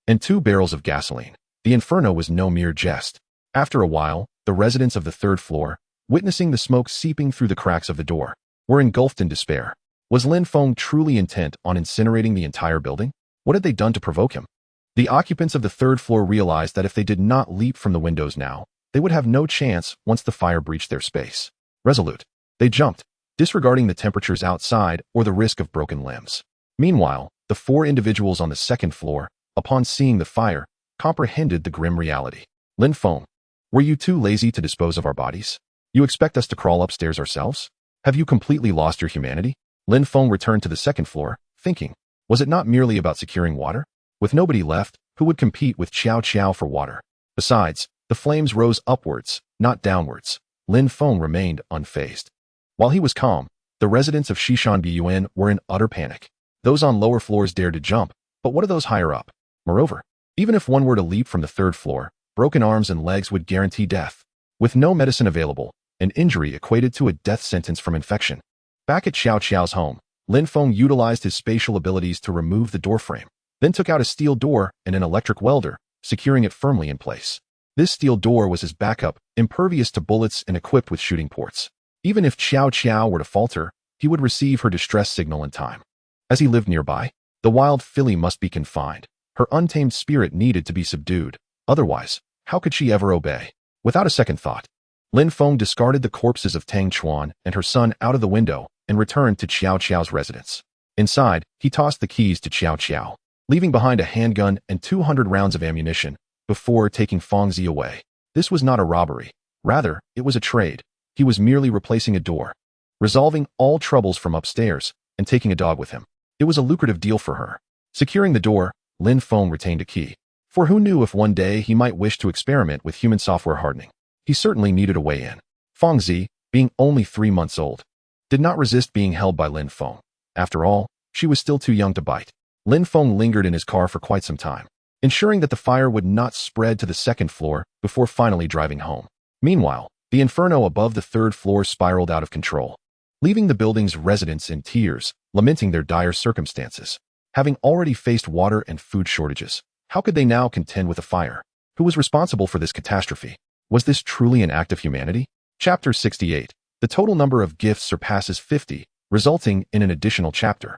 A: and 2 barrels of gasoline, the inferno was no mere jest. After a while, the residents of the 3rd floor, witnessing the smoke seeping through the cracks of the door, were engulfed in despair. Was Lin Feng truly intent on incinerating the entire building? What had they done to provoke him? The occupants of the 3rd floor realized that if they did not leap from the windows now, they would have no chance once the fire breached their space. Resolute, they jumped, disregarding the temperatures outside or the risk of broken limbs. Meanwhile, the 4 individuals on the 2nd floor, upon seeing the fire, comprehended the grim reality. Lin Feng, Were you too lazy to dispose of our bodies? You expect us to crawl upstairs ourselves? Have you completely lost your humanity? Lin Feng returned to the second floor, thinking, was it not merely about securing water? With nobody left, who would compete with Qiao Qiao for water? Besides, the flames rose upwards, not downwards. Lin Feng remained unfazed. While he was calm, the residents of Shishan Biyuan were in utter panic. Those on lower floors dared to jump, but what of those higher up? Moreover, even if one were to leap from the third floor, broken arms and legs would guarantee death. With no medicine available, an injury equated to a death sentence from infection. Back at Xiao Qiao's home, Lin Feng utilized his spatial abilities to remove the doorframe, then took out a steel door and an electric welder, securing it firmly in place. This steel door was his backup, impervious to bullets and equipped with shooting ports. Even if Xiao Qiao were to falter, he would receive her distress signal in time. As he lived nearby, the wild filly must be confined. Her untamed spirit needed to be subdued. Otherwise, how could she ever obey? Without a second thought, Lin Feng discarded the corpses of Tang Chuan and her son out of the window and returned to Qiao Qiao's residence. Inside, he tossed the keys to Qiao Qiao, leaving behind a handgun and 200 rounds of ammunition before taking Fengzi away. This was not a robbery. Rather, it was a trade. He was merely replacing a door, resolving all troubles from upstairs, and taking a dog with him. It was a lucrative deal for her. Securing the door, Lin Feng retained a key. For who knew if one day he might wish to experiment with human software hardening. He certainly needed a way in. Fengzi, being only 3 months old, did not resist being held by Lin Feng. After all, she was still too young to bite. Lin Feng lingered in his car for quite some time, ensuring that the fire would not spread to the second floor before finally driving home. Meanwhile, the inferno above the third floor spiraled out of control, leaving the building's residents in tears, lamenting their dire circumstances. Having already faced water and food shortages, how could they now contend with a fire? Who was responsible for this catastrophe? Was this truly an act of humanity? Chapter 68. The total number of gifts surpasses 50, resulting in an additional chapter.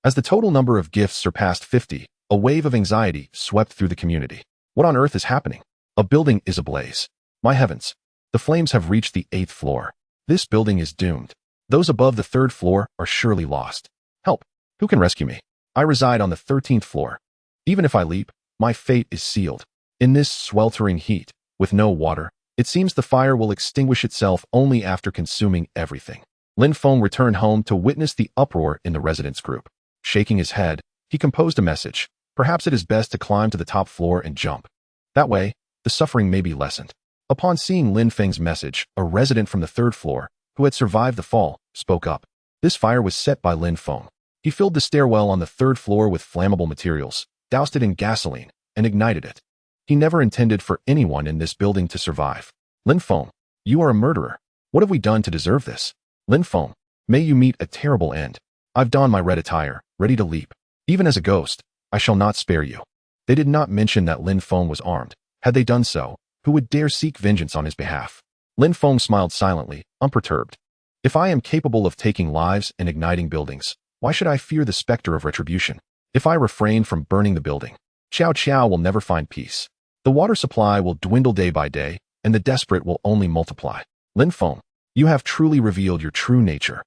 A: As the total number of gifts surpassed 50, a wave of anxiety swept through the community. What on earth is happening? A building is ablaze. My heavens! The flames have reached the 8th floor. This building is doomed. Those above the 3rd floor are surely lost. Help! Who can rescue me? I reside on the 13th floor. Even if I leap, my fate is sealed. In this sweltering heat, with no water, it seems the fire will extinguish itself only after consuming everything. Lin Feng returned home to witness the uproar in the residence group. Shaking his head, he composed a message. Perhaps it is best to climb to the top floor and jump. That way, the suffering may be lessened. Upon seeing Lin Feng's message, a resident from the 3rd floor, who had survived the fall, spoke up. This fire was set by Lin Feng. He filled the stairwell on the 3rd floor with flammable materials, doused it in gasoline, and ignited it. He never intended for anyone in this building to survive. Lin Feng, you are a murderer. What have we done to deserve this? Lin Feng, may you meet a terrible end. I've donned my red attire, ready to leap. Even as a ghost, I shall not spare you. They did not mention that Lin Feng was armed. Had they done so, who would dare seek vengeance on his behalf? Lin Feng smiled silently, unperturbed. If I am capable of taking lives and igniting buildings, why should I fear the specter of retribution? If I refrain from burning the building, Qiao Qiao will never find peace. The water supply will dwindle day by day, and the desperate will only multiply. Lin Feng, you have truly revealed your true nature.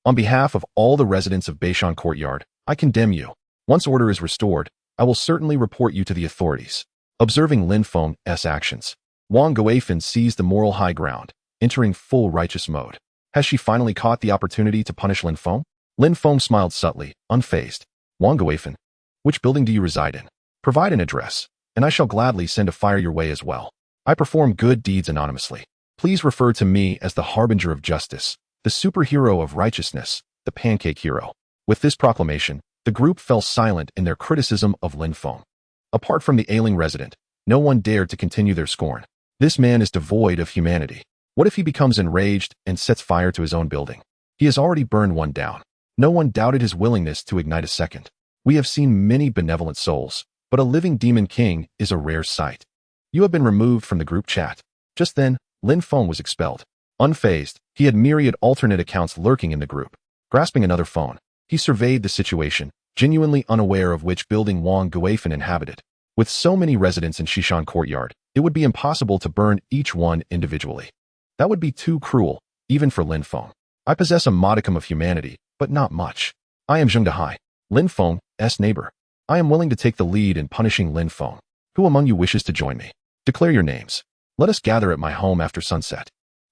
A: On behalf of all the residents of Beishan Courtyard, I condemn you. Once order is restored, I will certainly report you to the authorities. Observing Lin Feng's actions, Wang Guifan seized the moral high ground, entering full righteous mode. Has she finally caught the opportunity to punish Lin Feng? Lin Feng smiled subtly, unfazed. Wang Guifan, which building do you reside in? Provide an address, and I shall gladly send a fire your way as well. I perform good deeds anonymously. Please refer to me as the harbinger of justice, the superhero of righteousness, the pancake hero. With this proclamation, the group fell silent in their criticism of Lin Feng. Apart from the ailing resident, no one dared to continue their scorn. This man is devoid of humanity. What if he becomes enraged and sets fire to his own building? He has already burned one down. No one doubted his willingness to ignite a second. We have seen many benevolent souls, but a living demon king is a rare sight. You have been removed from the group chat. Just then, Lin Feng was expelled. Unfazed, he had myriad alternate accounts lurking in the group. Grasping another phone, he surveyed the situation, genuinely unaware of which building Wang Guifan inhabited. With so many residents in Shishan Courtyard, it would be impossible to burn each one individually. That would be too cruel, even for Lin Feng. I possess a modicum of humanity, but not much. I am Zheng Dehai, Lin Feng's neighbor. I am willing to take the lead in punishing Lin Feng. Who among you wishes to join me? Declare your names. Let us gather at my home after sunset.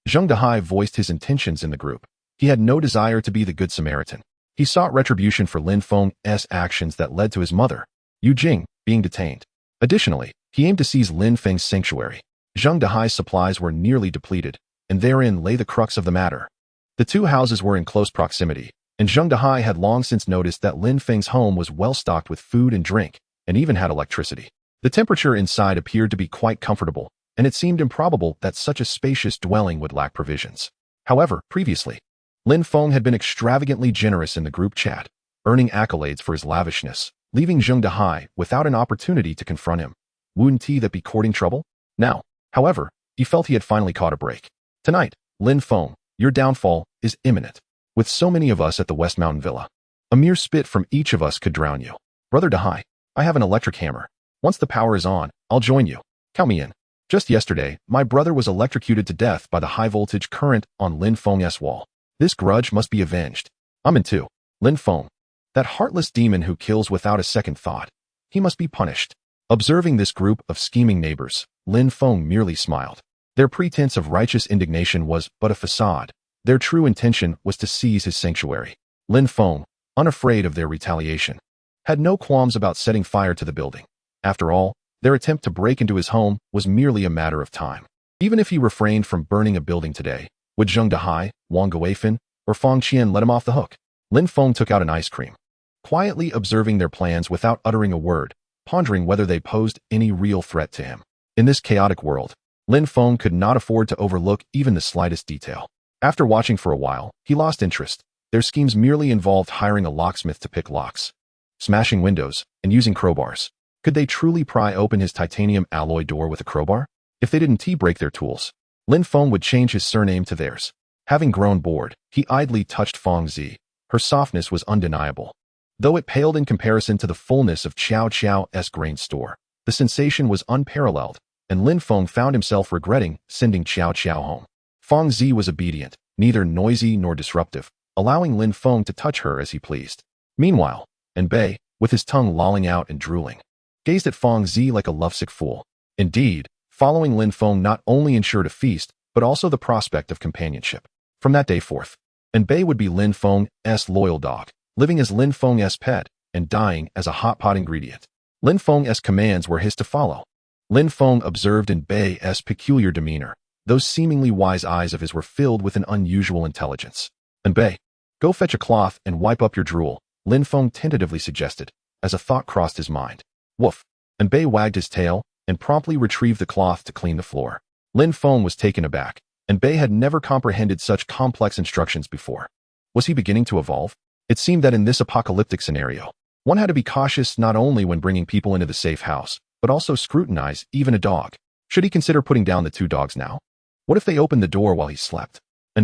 A: Zheng Dehai voiced his intentions in the group. He had no desire to be the Good Samaritan. He sought retribution for Lin Feng's actions that led to his mother, Yu Jing, being detained. Additionally, he aimed to seize Lin Feng's sanctuary. Zheng Dehai's supplies were nearly depleted, and therein lay the crux of the matter. The two houses were in close proximity, and Zheng Dehai had long since noticed that Lin Feng's home was well stocked with food and drink, and even had electricity. The temperature inside appeared to be quite comfortable, and it seemed improbable that such a spacious dwelling would lack provisions. However, previously, Lin Feng had been extravagantly generous in the group chat, earning accolades for his lavishness, leaving Zheng Dehai without an opportunity to confront him. Wouldn't he that be courting trouble? Now, however, he felt he had finally caught a break. Tonight, Lin Feng, your downfall is imminent. With so many of us at the West Mountain Villa, a mere spit from each of us could drown you. Brother Dehai, I have an electric hammer. Once the power is on, I'll join you. Count me in. Just yesterday, my brother was electrocuted to death by the high-voltage current on Lin Feng's wall. This grudge must be avenged. I'm in too. Lin Feng, that heartless demon who kills without a second thought. He must be punished. Observing this group of scheming neighbors, Lin Feng merely smiled. Their pretense of righteous indignation was but a facade. Their true intention was to seize his sanctuary. Lin Feng, unafraid of their retaliation, had no qualms about setting fire to the building. After all, their attempt to break into his home was merely a matter of time. Even if he refrained from burning a building today, would Zheng Dehai, Wang Guifan, or Fang Qian let him off the hook? Lin Feng took out an ice cream, quietly observing their plans without uttering a word, pondering whether they posed any real threat to him. In this chaotic world, Lin Feng could not afford to overlook even the slightest detail. After watching for a while, he lost interest. Their schemes merely involved hiring a locksmith to pick locks, smashing windows, and using crowbars. Could they truly pry open his titanium alloy door with a crowbar? If they didn't break their tools, Lin Feng would change his surname to theirs. Having grown bored, he idly touched Fang Zi. Her softness was undeniable. Though it paled in comparison to the fullness of Qiao Qiao's grain store, the sensation was unparalleled, and Lin Feng found himself regretting sending Qiao Qiao home. Fang Zi was obedient, neither noisy nor disruptive, allowing Lin Feng to touch her as he pleased. Meanwhile, Bei, with his tongue lolling out and drooling, gazed at Fang Zi like a lovesick fool. Indeed, following Lin Feng not only ensured a feast, but also the prospect of companionship. From that day forth, Bei would be Lin Feng's loyal dog, living as Lin Feng's pet, and dying as a hot pot ingredient. Lin Feng's commands were his to follow. Lin Feng observed Bei's peculiar demeanor. Those seemingly wise eyes of his were filled with an unusual intelligence. Bei, go fetch a cloth and wipe up your drool, Lin Feng tentatively suggested, as a thought crossed his mind. Woof. Bei wagged his tail and promptly retrieved the cloth to clean the floor. Lin Feng was taken aback, and Bei had never comprehended such complex instructions before. Was he beginning to evolve? It seemed that in this apocalyptic scenario, one had to be cautious not only when bringing people into the safe house, but also scrutinize even a dog. Should he consider putting down the two dogs now? What if they opened the door while he slept?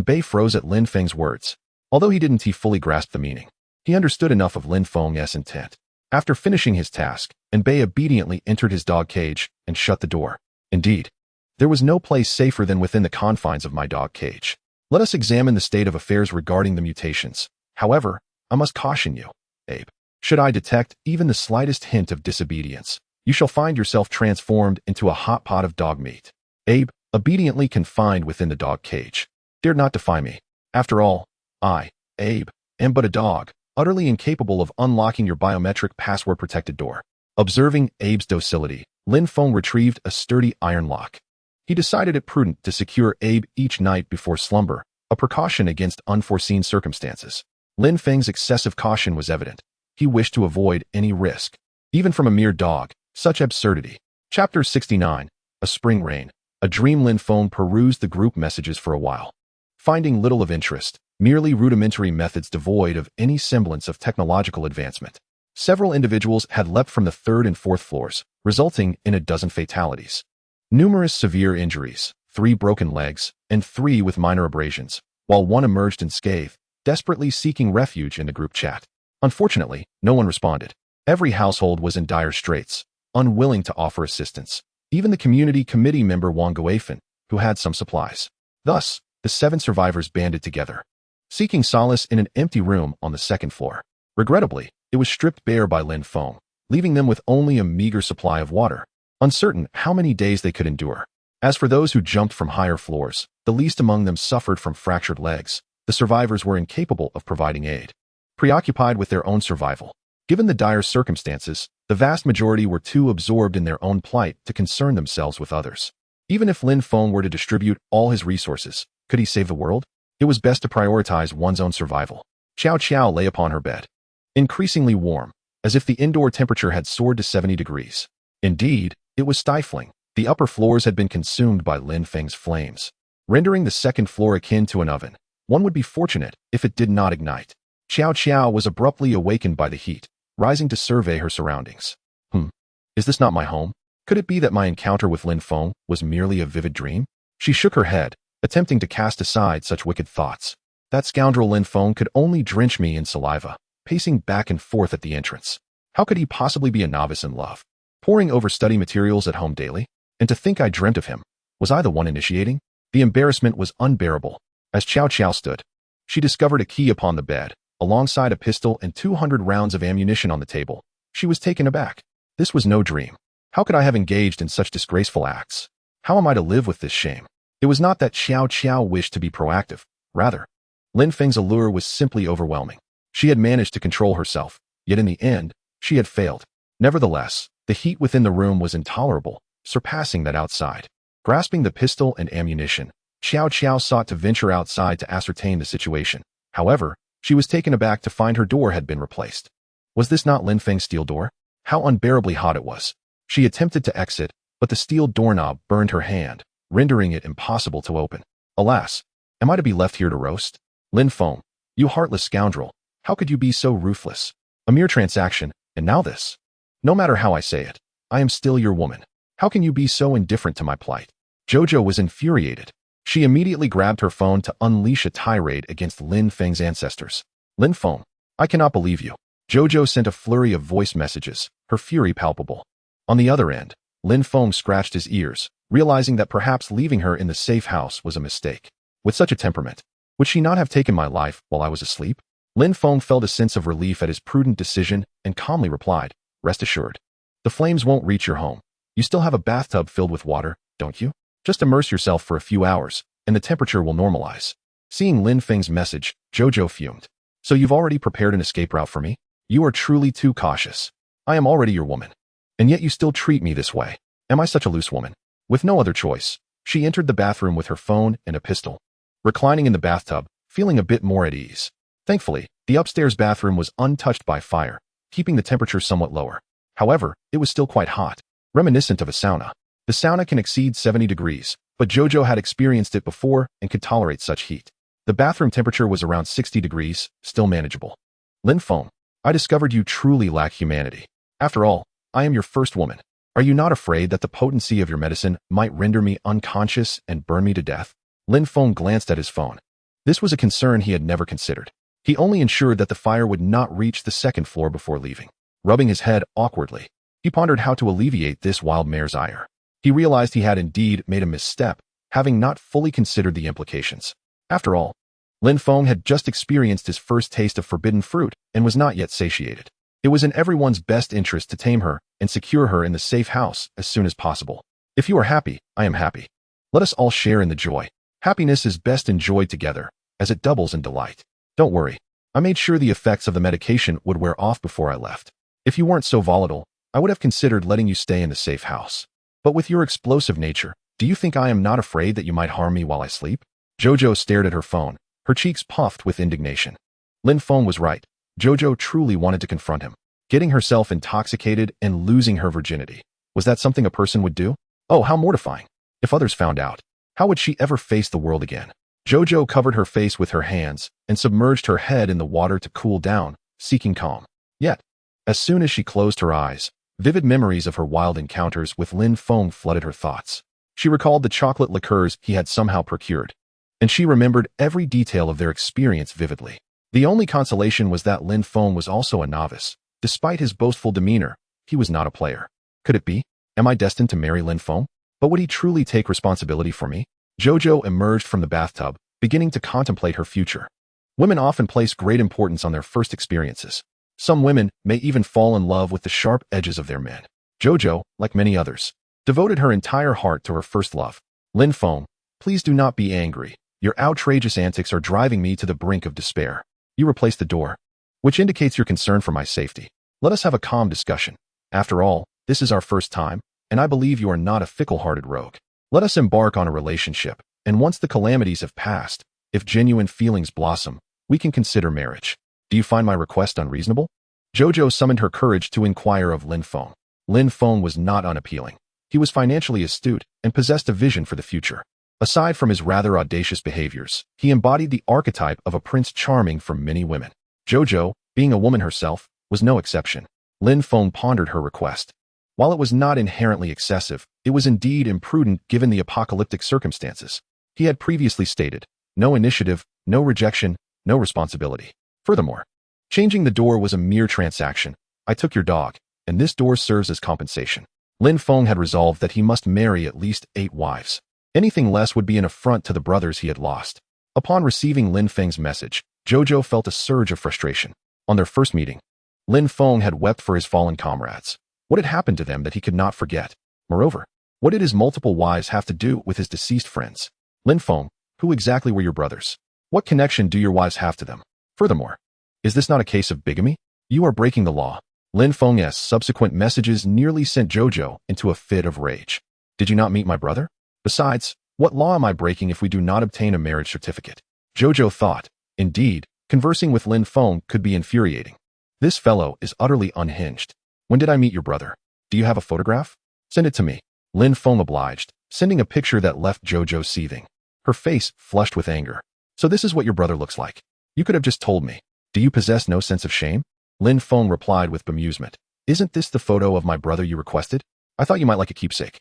A: Bei froze at Lin Feng's words. Although he didn't fully grasp the meaning, he understood enough of Lin Feng's intent. After finishing his task, Bei obediently entered his dog cage and shut the door. Indeed, there was no place safer than within the confines of my dog cage. Let us examine the state of affairs regarding the mutations. However, I must caution you, Abe. Should I detect even the slightest hint of disobedience, you shall find yourself transformed into a hot pot of dog meat. Abe, obediently confined within the dog cage, dared not defy me. After all, I, Abe, am but a dog, utterly incapable of unlocking your biometric password-protected door. Observing Abe's docility, Lin Feng retrieved a sturdy iron lock. He decided it prudent to secure Abe each night before slumber, a precaution against unforeseen circumstances. Lin Feng's excessive caution was evident. He wished to avoid any risk, even from a mere dog. Such absurdity. Chapter 69. A Spring Rain. A dream. Lin Feng perused the group messages for a while, finding little of interest, merely rudimentary methods devoid of any semblance of technological advancement. Several individuals had leapt from the third and fourth floors, resulting in a dozen fatalities. Numerous severe injuries, 3 broken legs, and 3 with minor abrasions, while one emerged unscathed, desperately seeking refuge in the group chat. Unfortunately, no one responded. Every household was in dire straits, unwilling to offer assistance. Even the community committee member Wang Guifan, who had some supplies. Thus, the 7 survivors banded together, seeking solace in an empty room on the 2nd floor. Regrettably, it was stripped bare by Lin Feng, leaving them with only a meager supply of water, uncertain how many days they could endure. As for those who jumped from higher floors, the least among them suffered from fractured legs. The survivors were incapable of providing aid, preoccupied with their own survival. Given the dire circumstances, the vast majority were too absorbed in their own plight to concern themselves with others. Even if Lin Feng were to distribute all his resources, could he save the world? It was best to prioritize one's own survival. Xiao Qiao lay upon her bed, increasingly warm, as if the indoor temperature had soared to 70 degrees. Indeed, it was stifling. The upper floors had been consumed by Lin Feng's flames, rendering the second floor akin to an oven. One would be fortunate if it did not ignite. Xiao Qiao was abruptly awakened by the heat, rising to survey her surroundings. Is this not my home? Could it be that my encounter with Lin Feng was merely a vivid dream? She shook her head, attempting to cast aside such wicked thoughts. That scoundrel Lin Feng could only drench me in saliva, pacing back and forth at the entrance. How could he possibly be a novice in love? Poring over study materials at home daily? And to think I dreamt of him. Was I the one initiating? The embarrassment was unbearable. As Xiao Qiao stood, she discovered a key upon the bed, alongside a pistol and 200 rounds of ammunition on the table. She was taken aback. This was no dream. How could I have engaged in such disgraceful acts? How am I to live with this shame? It was not that Xiao Qiao wished to be proactive. Rather, Lin Feng's allure was simply overwhelming. She had managed to control herself, yet in the end, she had failed. Nevertheless, the heat within the room was intolerable, surpassing that outside. Grasping the pistol and ammunition, Xiao Qiao sought to venture outside to ascertain the situation. However, she was taken aback to find her door had been replaced. Was this not Lin Feng's steel door? How unbearably hot it was. She attempted to exit, but the steel doorknob burned her hand, rendering it impossible to open. Alas, am I to be left here to roast? Lin Feng, you heartless scoundrel, how could you be so ruthless? A mere transaction, and now this. No matter how I say it, I am still your woman. How can you be so indifferent to my plight? Jojo was infuriated. She immediately grabbed her phone to unleash a tirade against Lin Feng's ancestors. Lin Feng, I cannot believe you. Jojo sent a flurry of voice messages, her fury palpable. On the other end, Lin Feng scratched his ears, realizing that perhaps leaving her in the safe house was a mistake. With such a temperament, would she not have taken my life while I was asleep? Lin Feng felt a sense of relief at his prudent decision and calmly replied, rest assured. The flames won't reach your home. You still have a bathtub filled with water, don't you? Just immerse yourself for a few hours, and the temperature will normalize. Seeing Lin Feng's message, Jojo fumed. So you've already prepared an escape route for me? You are truly too cautious. I am already your woman. And yet you still treat me this way. Am I such a loose woman? With no other choice, she entered the bathroom with her phone and a pistol. Reclining in the bathtub, feeling a bit more at ease. Thankfully, the upstairs bathroom was untouched by fire, keeping the temperature somewhat lower. However, it was still quite hot, reminiscent of a sauna. The sauna can exceed 70 degrees, but Jojo had experienced it before and could tolerate such heat. The bathroom temperature was around 60 degrees, still manageable. Lin Feng, I discovered you truly lack humanity. After all, I am your first woman. Are you not afraid that the potency of your medicine might render me unconscious and burn me to death? Lin Feng glanced at his phone. This was a concern he had never considered. He only ensured that the fire would not reach the second floor before leaving. Rubbing his head awkwardly, he pondered how to alleviate this wild mare's ire. He realized he had indeed made a misstep, having not fully considered the implications. After all, Lin Feng had just experienced his first taste of forbidden fruit and was not yet satiated. It was in everyone's best interest to tame her and secure her in the safe house as soon as possible. If you are happy, I am happy. Let us all share in the joy. Happiness is best enjoyed together, as it doubles in delight. Don't worry. I made sure the effects of the medication would wear off before I left. If you weren't so volatile, I would have considered letting you stay in the safe house. But with your explosive nature, do you think I am not afraid that you might harm me while I sleep? Jojo stared at her phone, her cheeks puffed with indignation. Lin Feng was right. Jojo truly wanted to confront him. Getting herself intoxicated and losing her virginity. Was that something a person would do? Oh, how mortifying. If others found out, how would she ever face the world again? Jojo covered her face with her hands and submerged her head in the water to cool down, seeking calm. Yet, as soon as she closed her eyes, vivid memories of her wild encounters with Lin Feng flooded her thoughts. She recalled the chocolate liqueurs he had somehow procured, and she remembered every detail of their experience vividly. The only consolation was that Lin Feng was also a novice. Despite his boastful demeanor, he was not a player. Could it be? Am I destined to marry Lin Feng? But would he truly take responsibility for me? Jojo emerged from the bathtub, beginning to contemplate her future. Women often place great importance on their first experiences. Some women may even fall in love with the sharp edges of their men. Jojo, like many others, devoted her entire heart to her first love. Lin Feng, please do not be angry. Your outrageous antics are driving me to the brink of despair. You replace the door, which indicates your concern for my safety. Let us have a calm discussion. After all, this is our first time, and I believe you are not a fickle-hearted rogue. Let us embark on a relationship, and once the calamities have passed, if genuine feelings blossom, we can consider marriage. Do you find my request unreasonable? Jojo summoned her courage to inquire of Lin Feng. Lin Feng was not unappealing. He was financially astute and possessed a vision for the future. Aside from his rather audacious behaviors, he embodied the archetype of a prince charming for many women. Jojo, being a woman herself, was no exception. Lin Feng pondered her request. While it was not inherently excessive, it was indeed imprudent given the apocalyptic circumstances. He had previously stated, no initiative, no rejection, no responsibility. Furthermore, changing the door was a mere transaction. I took your dog, and this door serves as compensation. Lin Feng had resolved that he must marry at least 8 wives. Anything less would be an affront to the brothers he had lost. Upon receiving Lin Feng's message, Jojo felt a surge of frustration. On their first meeting, Lin Feng had wept for his fallen comrades. What had happened to them that he could not forget? Moreover, what did his multiple wives have to do with his deceased friends? Lin Feng, who exactly were your brothers? What connection do your wives have to them? Furthermore, is this not a case of bigamy? You are breaking the law. Lin Feng's subsequent messages nearly sent Jojo into a fit of rage. Did you not meet my brother? Besides, what law am I breaking if we do not obtain a marriage certificate? Jojo thought. Indeed, conversing with Lin Feng could be infuriating. This fellow is utterly unhinged. When did I meet your brother? Do you have a photograph? Send it to me. Lin Feng obliged, sending a picture that left Jojo seething. Her face flushed with anger. So this is what your brother looks like. You could have just told me. Do you possess no sense of shame? Lin Feng replied with bemusement. Isn't this the photo of my brother you requested? I thought you might like a keepsake.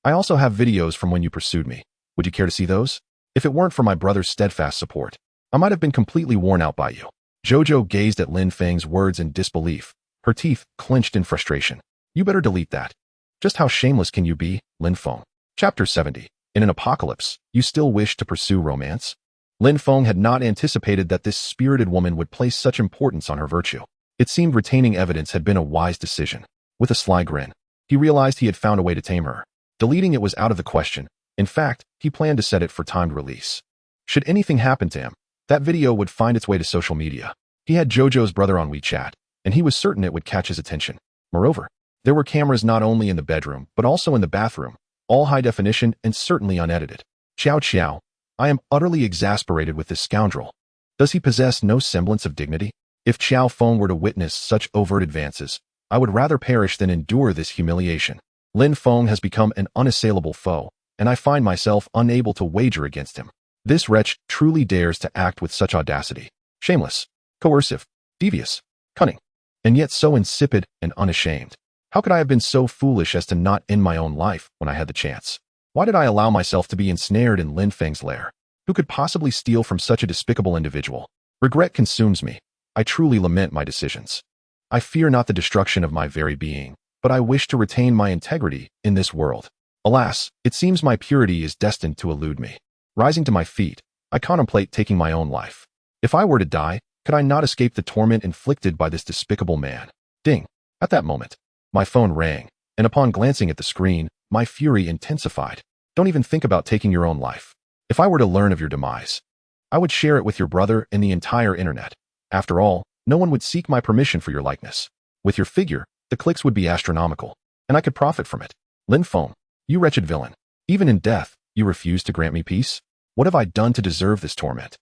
A: I also have videos from when you pursued me. Would you care to see those? If it weren't for my brother's steadfast support, I might have been completely worn out by you. Jojo gazed at Lin Feng's words in disbelief. Her teeth clenched in frustration. You better delete that. Just how shameless can you be, Lin Feng? Chapter 70. In an apocalypse, you still wish to pursue romance? Lin Feng had not anticipated that this spirited woman would place such importance on her virtue. It seemed retaining evidence had been a wise decision. With a sly grin, he realized he had found a way to tame her. Deleting it was out of the question. In fact, he planned to set it for timed release. Should anything happen to him, that video would find its way to social media. He had Jojo's brother on WeChat, and he was certain it would catch his attention. Moreover, there were cameras not only in the bedroom, but also in the bathroom, all high definition and certainly unedited. Xiao Xiao, I am utterly exasperated with this scoundrel. Does he possess no semblance of dignity? If Xiao Feng were to witness such overt advances, I would rather perish than endure this humiliation. Lin Feng has become an unassailable foe, and I find myself unable to wager against him. This wretch truly dares to act with such audacity. Shameless, coercive, devious, cunning, and yet so insipid and unashamed. How could I have been so foolish as to not end my own life when I had the chance? Why did I allow myself to be ensnared in Lin Feng's lair? Who could possibly steal from such a despicable individual? Regret consumes me. I truly lament my decisions. I fear not the destruction of my very being, but I wish to retain my integrity in this world. Alas, it seems my purity is destined to elude me. Rising to my feet, I contemplate taking my own life. If I were to die, could I not escape the torment inflicted by this despicable man? Ding! At that moment, my phone rang, and upon glancing at the screen, my fury intensified. Don't even think about taking your own life. If I were to learn of your demise, I would share it with your brother and the entire internet. After all, no one would seek my permission for your likeness. With your figure, the clicks would be astronomical, and I could profit from it. Lin Feng, you wretched villain. Even in death, you refuse to grant me peace? What have I done to deserve this torment?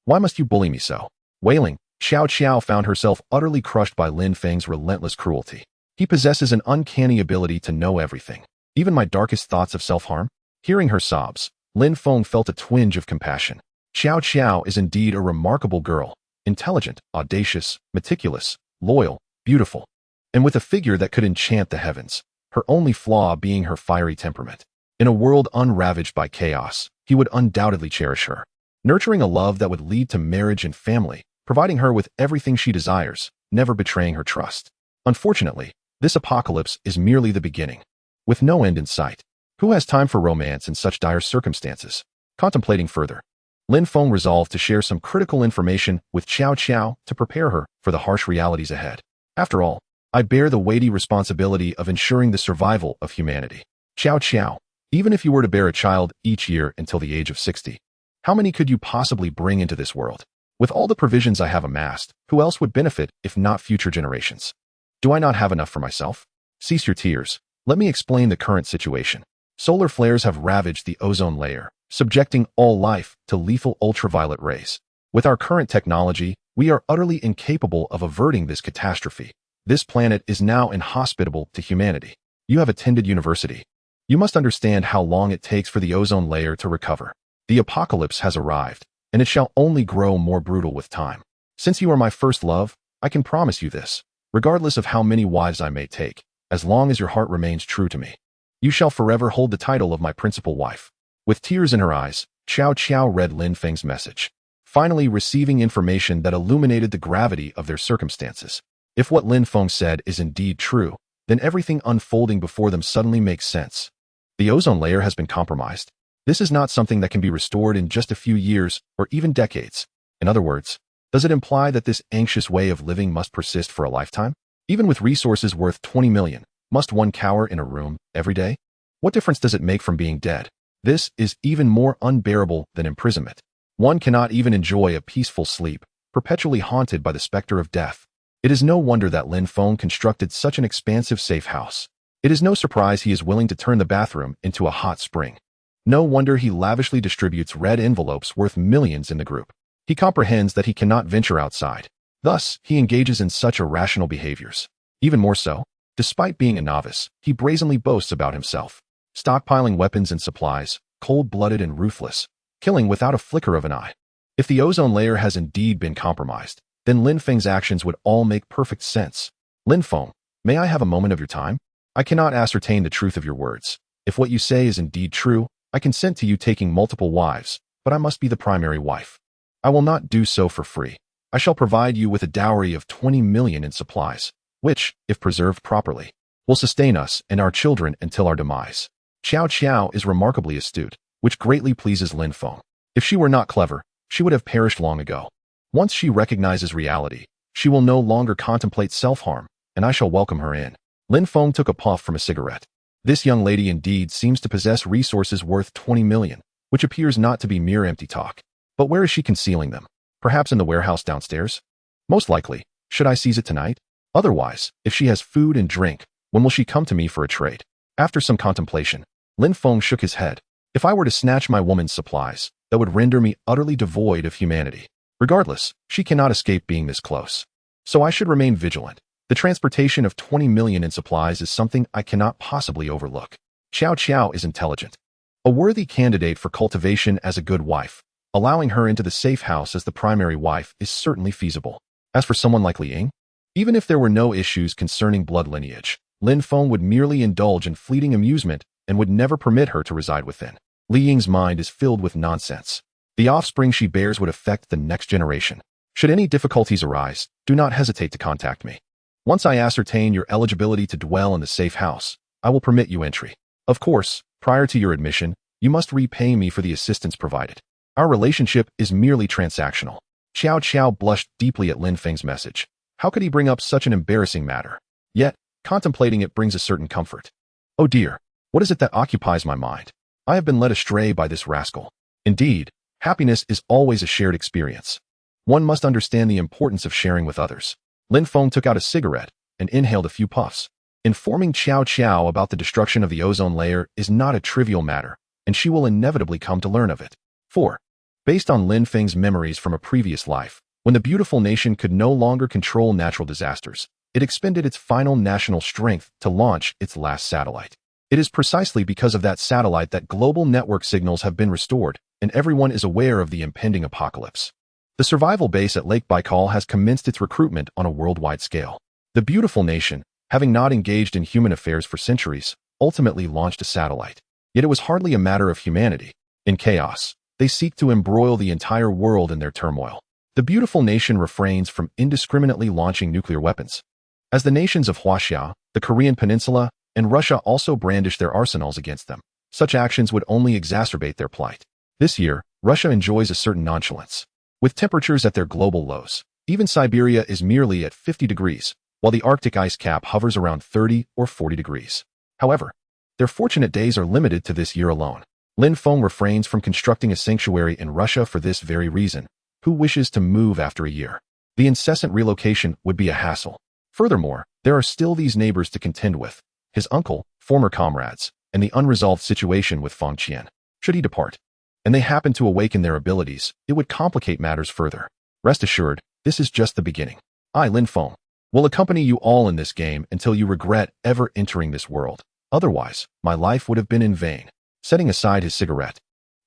A: Why must you bully me so? Wailing, Xiao Xiao found herself utterly crushed by Lin Feng's relentless cruelty. He possesses an uncanny ability to know everything, even my darkest thoughts of self-harm. Hearing her sobs, Lin Feng felt a twinge of compassion. Xiao Xiao is indeed a remarkable girl, intelligent, audacious, meticulous, loyal, beautiful, and with a figure that could enchant the heavens, her only flaw being her fiery temperament. In a world unravaged by chaos, he would undoubtedly cherish her, nurturing a love that would lead to marriage and family, providing her with everything she desires, never betraying her trust. Unfortunately, this apocalypse is merely the beginning, with no end in sight. Who has time for romance in such dire circumstances? Contemplating further, Lin Feng resolved to share some critical information with Xiao Xiao to prepare her for the harsh realities ahead. After all, I bear the weighty responsibility of ensuring the survival of humanity. Xiao Xiao, Even if you were to bear a child each year until the age of 60, how many could you possibly bring into this world? With all the provisions I have amassed, who else would benefit if not future generations? Do I not have enough for myself? Cease your tears. Let me explain the current situation. Solar flares have ravaged the ozone layer, subjecting all life to lethal ultraviolet rays. With our current technology, we are utterly incapable of averting this catastrophe. This planet is now inhospitable to humanity. You have attended university. You must understand how long it takes for the ozone layer to recover. The apocalypse has arrived, and it shall only grow more brutal with time. Since you are my first love, I can promise you this, regardless of how many wives I may take, as long as your heart remains true to me. You shall forever hold the title of my principal wife. With tears in her eyes, Qiao Qiao read Lin Feng's message, finally receiving information that illuminated the gravity of their circumstances. If what Lin Feng said is indeed true, then everything unfolding before them suddenly makes sense. The ozone layer has been compromised. This is not something that can be restored in just a few years or even decades. In other words, does it imply that this anxious way of living must persist for a lifetime? Even with resources worth 20 million, must one cower in a room every day? What difference does it make from being dead? This is even more unbearable than imprisonment. One cannot even enjoy a peaceful sleep, perpetually haunted by the specter of death. It is no wonder that Lin Feng constructed such an expansive safe house. It is no surprise he is willing to turn the bathroom into a hot spring. No wonder he lavishly distributes red envelopes worth millions in the group. He comprehends that he cannot venture outside. Thus, he engages in such irrational behaviors. Even more so, despite being a novice, he brazenly boasts about himself, stockpiling weapons and supplies, cold-blooded and ruthless, killing without a flicker of an eye. If the ozone layer has indeed been compromised, then Lin Feng's actions would all make perfect sense. Lin Feng, may I have a moment of your time? I cannot ascertain the truth of your words. If what you say is indeed true, I consent to you taking multiple wives, but I must be the primary wife. I will not do so for free. I shall provide you with a dowry of 20 million in supplies, which, if preserved properly, will sustain us and our children until our demise. Qiao Qiao is remarkably astute, which greatly pleases Lin Feng. If she were not clever, she would have perished long ago. Once she recognizes reality, she will no longer contemplate self-harm, and I shall welcome her in. Lin Feng took a puff from a cigarette. This young lady indeed seems to possess resources worth 20 million, which appears not to be mere empty talk. But where is she concealing them? Perhaps in the warehouse downstairs? Most likely. Should I seize it tonight? Otherwise, if she has food and drink, when will she come to me for a trade? After some contemplation, Lin Feng shook his head. If I were to snatch my woman's supplies, that would render me utterly devoid of humanity. Regardless, she cannot escape being this close. So I should remain vigilant. The transportation of 20 million in supplies is something I cannot possibly overlook. Qiao Qiao is intelligent. A worthy candidate for cultivation as a good wife. Allowing her into the safe house as the primary wife is certainly feasible. As for someone like Li Ying, even if there were no issues concerning blood lineage, Lin Feng would merely indulge in fleeting amusement and would never permit her to reside within. Li Ying's mind is filled with nonsense. The offspring she bears would affect the next generation. Should any difficulties arise, do not hesitate to contact me. Once I ascertain your eligibility to dwell in the safe house, I will permit you entry. Of course, prior to your admission, you must repay me for the assistance provided. Our relationship is merely transactional. Qiao Qiao blushed deeply at Lin Feng's message. How could he bring up such an embarrassing matter? Yet, contemplating it brings a certain comfort. Oh dear, what is it that occupies my mind? I have been led astray by this rascal. Indeed, happiness is always a shared experience. One must understand the importance of sharing with others. Lin Feng took out a cigarette and inhaled a few puffs. Informing Qiao Qiao about the destruction of the ozone layer is not a trivial matter, and she will inevitably come to learn of it. 4. Based on Lin Feng's memories from a previous life, when the beautiful nation could no longer control natural disasters, it expended its final national strength to launch its last satellite. It is precisely because of that satellite that global network signals have been restored, and everyone is aware of the impending apocalypse. The survival base at Lake Baikal has commenced its recruitment on a worldwide scale. The beautiful nation, having not engaged in human affairs for centuries, ultimately launched a satellite. Yet it was hardly a matter of humanity. In chaos, they seek to embroil the entire world in their turmoil. The beautiful nation refrains from indiscriminately launching nuclear weapons. As the nations of Huaxia, the Korean Peninsula, and Russia also brandish their arsenals against them, such actions would only exacerbate their plight. This year, Russia enjoys a certain nonchalance. With temperatures at their global lows, even Siberia is merely at 50 degrees, while the Arctic ice cap hovers around 30 or 40 degrees. However, Their fortunate days are limited to this year alone. Lin Feng refrains from constructing a sanctuary in Russia for this very reason. Who wishes to move after a year? The incessant relocation would be a hassle. Furthermore, there are still these neighbors to contend with, his uncle, former comrades, and the unresolved situation with Feng Qian. Should he depart, and they happen to awaken their abilities, it would complicate matters further. Rest assured, this is just the beginning. I, Lin Feng, will accompany you all in this game until you regret ever entering this world. Otherwise, my life would have been in vain. Setting aside his cigarette,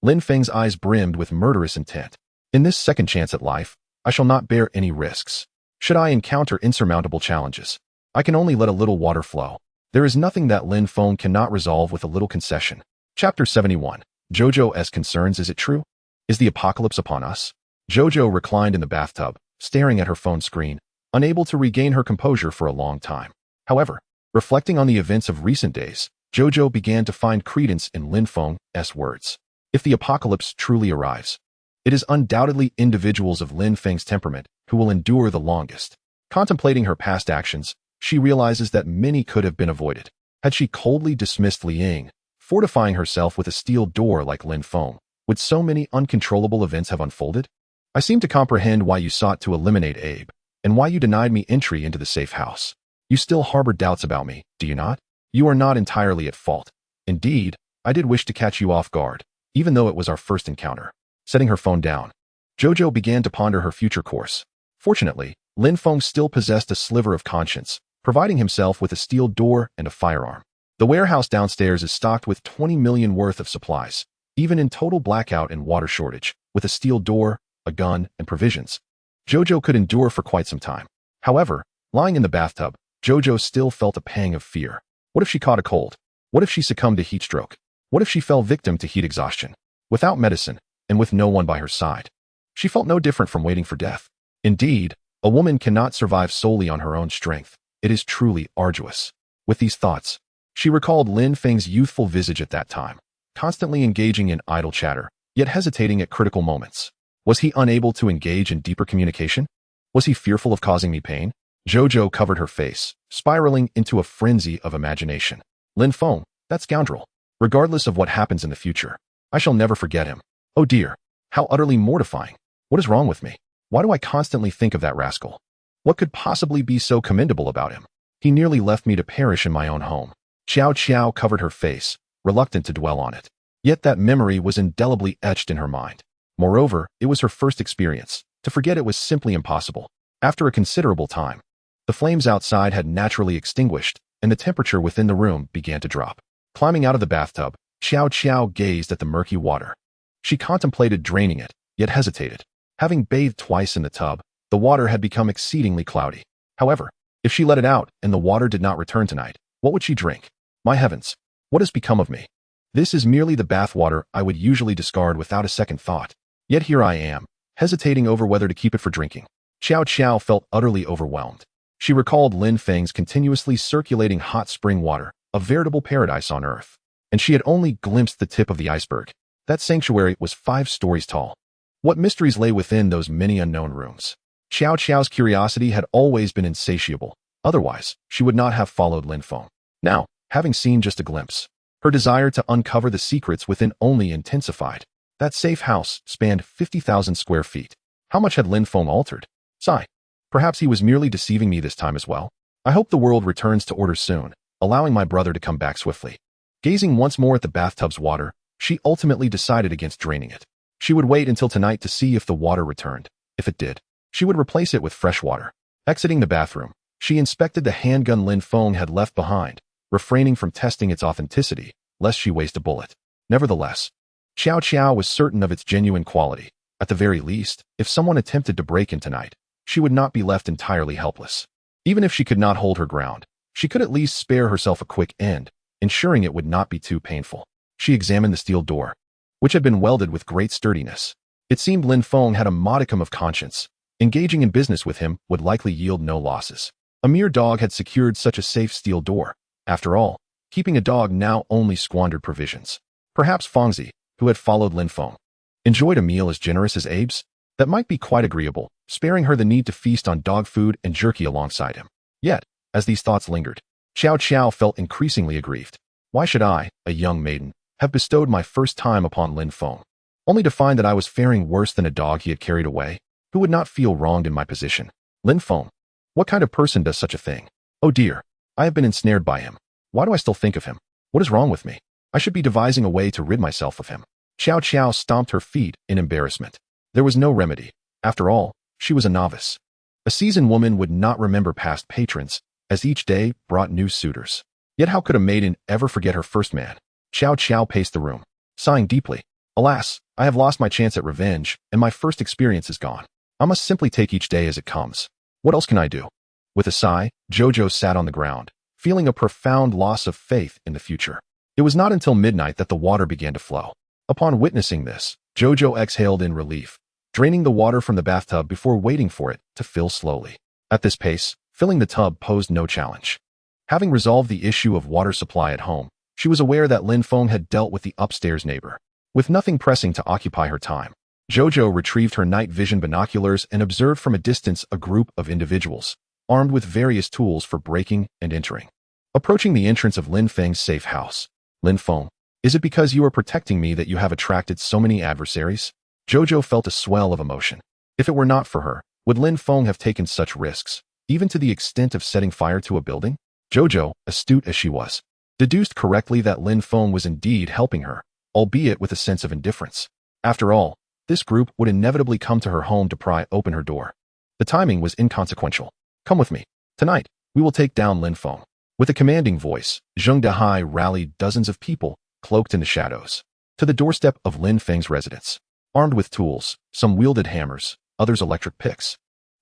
A: Lin Feng's eyes brimmed with murderous intent. In this second chance at life, I shall not bear any risks. Should I encounter insurmountable challenges, I can only let a little water flow. There is nothing that Lin Feng cannot resolve with a little concession. Chapter 71. Jojo's concerns. Is it true? Is the apocalypse upon us? Jojo reclined in the bathtub, staring at her phone screen, unable to regain her composure for a long time. However, reflecting on the events of recent days, Jojo began to find credence in Lin Feng's words. If the apocalypse truly arrives, it is undoubtedly individuals of Lin Feng's temperament who will endure the longest. Contemplating her past actions, she realizes that many could have been avoided. Had she coldly dismissed Li Ying, fortifying herself with a steel door like Lin Feng, would so many uncontrollable events have unfolded? I seem to comprehend why you sought to eliminate Abe, and why you denied me entry into the safe house. You still harbor doubts about me, do you not? You are not entirely at fault. Indeed, I did wish to catch you off guard, even though it was our first encounter. Setting her phone down, Jojo began to ponder her future course. Fortunately, Lin Feng still possessed a sliver of conscience, providing himself with a steel door and a firearm. The warehouse downstairs is stocked with 20 million worth of supplies, even in total blackout and water shortage, with a steel door, a gun, and provisions. Jojo could endure for quite some time. However, lying in the bathtub, Jojo still felt a pang of fear. What if she caught a cold? What if she succumbed to heat stroke? What if she fell victim to heat exhaustion? Without medicine, and with no one by her side, she felt no different from waiting for death. Indeed, a woman cannot survive solely on her own strength. It is truly arduous. With these thoughts, she recalled Lin Feng's youthful visage at that time, constantly engaging in idle chatter, yet hesitating at critical moments. Was he unable to engage in deeper communication? Was he fearful of causing me pain? Jojo covered her face, spiraling into a frenzy of imagination. Lin Feng, that scoundrel. Regardless of what happens in the future, I shall never forget him. Oh dear, how utterly mortifying. What is wrong with me? Why do I constantly think of that rascal? What could possibly be so commendable about him? He nearly left me to perish in my own home. Xiao Xiao covered her face, reluctant to dwell on it. Yet that memory was indelibly etched in her mind. Moreover, it was her first experience. To forget it was simply impossible. After a considerable time, the flames outside had naturally extinguished, and the temperature within the room began to drop. Climbing out of the bathtub, Xiao Xiao gazed at the murky water. She contemplated draining it, yet hesitated. Having bathed twice in the tub, the water had become exceedingly cloudy. However, if she let it out and the water did not return tonight, what would she drink? My heavens, what has become of me? This is merely the bath water I would usually discard without a second thought. Yet here I am, hesitating over whether to keep it for drinking. Xiao Xiao felt utterly overwhelmed. She recalled Lin Feng's continuously circulating hot spring water, a veritable paradise on earth. And she had only glimpsed the tip of the iceberg. That sanctuary was 5 stories tall. What mysteries lay within those many unknown rooms? Xiao Xiao's curiosity had always been insatiable. Otherwise, she would not have followed Lin Feng. Now, having seen just a glimpse, her desire to uncover the secrets within only intensified. That safe house spanned 50,000 square feet. How much had Lin Feng altered? Sigh. Perhaps he was merely deceiving me this time as well. I hope the world returns to order soon, allowing my brother to come back swiftly. Gazing once more at the bathtub's water, she ultimately decided against draining it. She would wait until tonight to see if the water returned. If it did, she would replace it with fresh water. Exiting the bathroom, she inspected the handgun Lin Feng had left behind, refraining from testing its authenticity, lest she waste a bullet. Nevertheless, Xiao Xiao was certain of its genuine quality. At the very least, if someone attempted to break in tonight, she would not be left entirely helpless. Even if she could not hold her ground, she could at least spare herself a quick end, ensuring it would not be too painful. She examined the steel door, which had been welded with great sturdiness. It seemed Lin Feng had a modicum of conscience. Engaging in business with him would likely yield no losses. A mere dog had secured such a safe steel door. After all, keeping a dog now only squandered provisions. Perhaps Fangzi, who had followed Lin Feng, enjoyed a meal as generous as Abe's? That might be quite agreeable, sparing her the need to feast on dog food and jerky alongside him. Yet, as these thoughts lingered, Xiao Xiao felt increasingly aggrieved. Why should I, a young maiden, have bestowed my first time upon Lin Feng, only to find that I was faring worse than a dog he had carried away? Who would not feel wronged in my position? Lin Feng. What kind of person does such a thing? Oh dear, I have been ensnared by him. Why do I still think of him? What is wrong with me? I should be devising a way to rid myself of him. Xiao Qiao stomped her feet in embarrassment. There was no remedy. After all, she was a novice. A seasoned woman would not remember past patrons, as each day brought new suitors. Yet how could a maiden ever forget her first man? Xiao Qiao paced the room, sighing deeply. Alas, I have lost my chance at revenge, and my first experience is gone. I must simply take each day as it comes. What else can I do? With a sigh, Jojo sat on the ground, feeling a profound loss of faith in the future. It was not until midnight that the water began to flow. Upon witnessing this, Jojo exhaled in relief, draining the water from the bathtub before waiting for it to fill slowly. At this pace, filling the tub posed no challenge. Having resolved the issue of water supply at home, she was aware that Lin Feng had dealt with the upstairs neighbor. With nothing pressing to occupy her time, Jojo retrieved her night vision binoculars and observed from a distance a group of individuals, armed with various tools for breaking and entering. Approaching the entrance of Lin Feng's safe house. Lin Feng, is it because you are protecting me that you have attracted so many adversaries? Jojo felt a swell of emotion. If it were not for her, would Lin Feng have taken such risks, even to the extent of setting fire to a building? Jojo, astute as she was, deduced correctly that Lin Feng was indeed helping her, albeit with a sense of indifference. After all, this group would inevitably come to her home to pry open her door. The timing was inconsequential. Come with me. Tonight, we will take down Lin Feng. With a commanding voice, Zheng Dehai rallied dozens of people, cloaked in the shadows, to the doorstep of Lin Feng's residence. Armed with tools, some wielded hammers, others electric picks,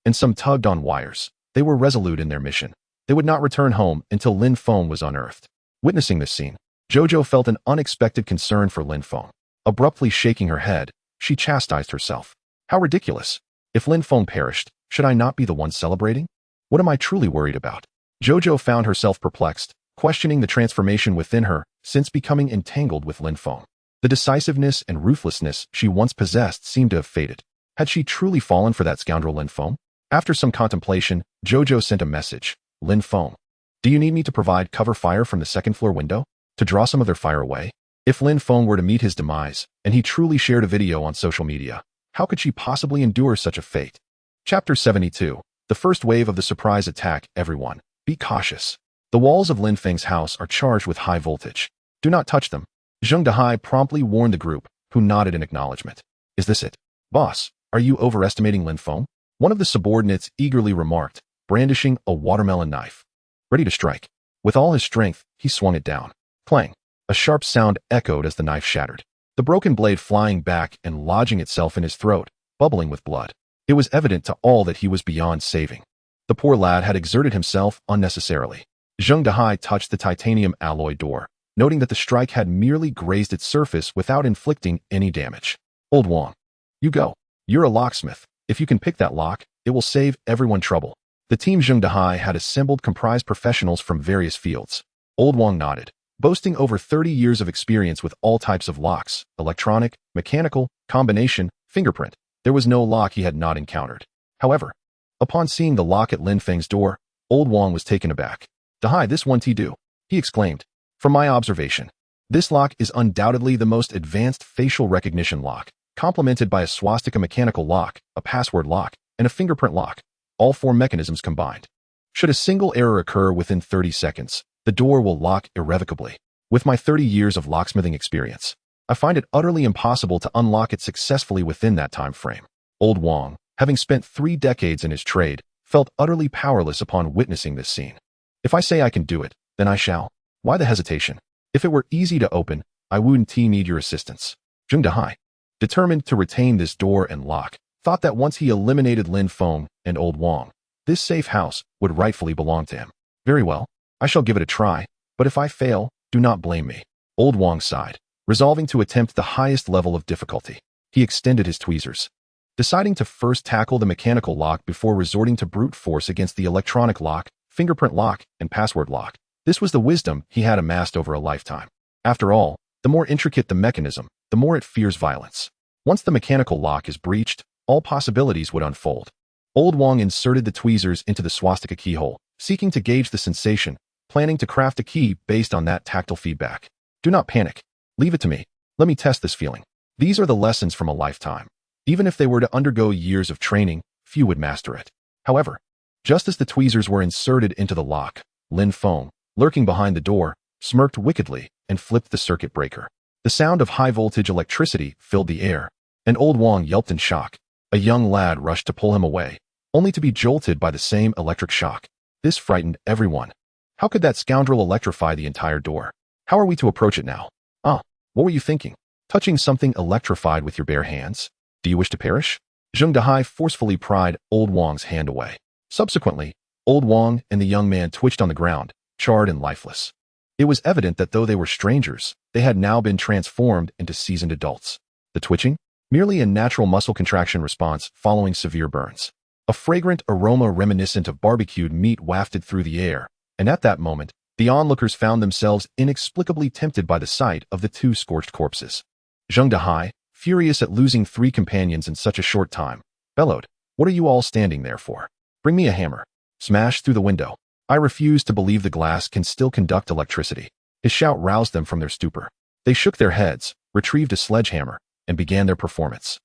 A: and some tugged on wires. They were resolute in their mission. They would not return home until Lin Feng was unearthed. Witnessing this scene, Jojo felt an unexpected concern for Lin Feng. Abruptly shaking her head, she chastised herself. How ridiculous. If Lin Feng perished, should I not be the one celebrating? What am I truly worried about? Jojo found herself perplexed, questioning the transformation within her since becoming entangled with Lin Feng. The decisiveness and ruthlessness she once possessed seemed to have faded. Had she truly fallen for that scoundrel Lin Feng? After some contemplation, Jojo sent a message. Lin Feng, do you need me to provide cover fire from the second-floor window to draw some of their fire away? If Lin Feng were to meet his demise, and he truly shared a video on social media, how could she possibly endure such a fate? Chapter 72. The first wave of the surprise attack. Everyone, be cautious. The walls of Lin Feng's house are charged with high voltage. Do not touch them. Zheng Dehai promptly warned the group, who nodded in acknowledgement. Is this it? Boss, are you overestimating Lin Feng? One of the subordinates eagerly remarked, brandishing a watermelon knife. Ready to strike. With all his strength, he swung it down. Clang. A sharp sound echoed as the knife shattered, the broken blade flying back and lodging itself in his throat, bubbling with blood. It was evident to all that he was beyond saving. The poor lad had exerted himself unnecessarily. Zheng Dehai touched the titanium alloy door, noting that the strike had merely grazed its surface without inflicting any damage. Old Wang. You go. You're a locksmith. If you can pick that lock, it will save everyone trouble. The team Zheng Dehai had assembled comprised professionals from various fields. Old Wang nodded, boasting over 30 years of experience with all types of locks, electronic, mechanical, combination, fingerprint. There was no lock he had not encountered. However, upon seeing the lock at Lin Feng's door, Old Wang was taken aback. Dehai, this one do, he exclaimed. From my observation, this lock is undoubtedly the most advanced facial recognition lock, complemented by a swastika mechanical lock, a password lock, and a fingerprint lock, all four mechanisms combined. Should a single error occur within 30 seconds, the door will lock irrevocably. With my 30 years of locksmithing experience, I find it utterly impossible to unlock it successfully within that time frame. Old Wang, having spent 3 decades in his trade, felt utterly powerless upon witnessing this scene. If I say I can do it, then I shall. Why the hesitation? If it were easy to open, I wouldn't need your assistance. Zheng Dehai, determined to retain this door and lock, thought that once he eliminated Lin Feng and Old Wang, this safe house would rightfully belong to him. Very well, I shall give it a try, but if I fail, do not blame me. Old Wang sighed, resolving to attempt the highest level of difficulty. He extended his tweezers, deciding to first tackle the mechanical lock before resorting to brute force against the electronic lock, fingerprint lock, and password lock. This was the wisdom he had amassed over a lifetime. After all, the more intricate the mechanism, the more it fears violence. Once the mechanical lock is breached, all possibilities would unfold. Old Wang inserted the tweezers into the swastika keyhole, seeking to gauge the sensation, planning to craft a key based on that tactile feedback. Do not panic. Leave it to me. Let me test this feeling. These are the lessons from a lifetime. Even if they were to undergo years of training, few would master it. However, just as the tweezers were inserted into the lock, Lin Feng, lurking behind the door, smirked wickedly and flipped the circuit breaker. The sound of high-voltage electricity filled the air, and old Wang yelped in shock. A young lad rushed to pull him away, only to be jolted by the same electric shock. This frightened everyone. How could that scoundrel electrify the entire door? How are we to approach it now? Ah, what were you thinking? Touching something electrified with your bare hands? Do you wish to perish? Zheng Dehai forcefully pried old Wang's hand away. Subsequently, old Wang and the young man twitched on the ground, charred and lifeless. It was evident that though they were strangers, they had now been transformed into seasoned adults. The twitching? Merely a natural muscle contraction response following severe burns. A fragrant aroma reminiscent of barbecued meat wafted through the air, and at that moment, the onlookers found themselves inexplicably tempted by the sight of the two scorched corpses. Zheng Dehai, furious at losing 3 companions in such a short time, bellowed, "What are you all standing there for? Bring me a hammer." Smash through the window. I refuse to believe the glass can still conduct electricity. His shout roused them from their stupor. They shook their heads, retrieved a sledgehammer, and began their performance.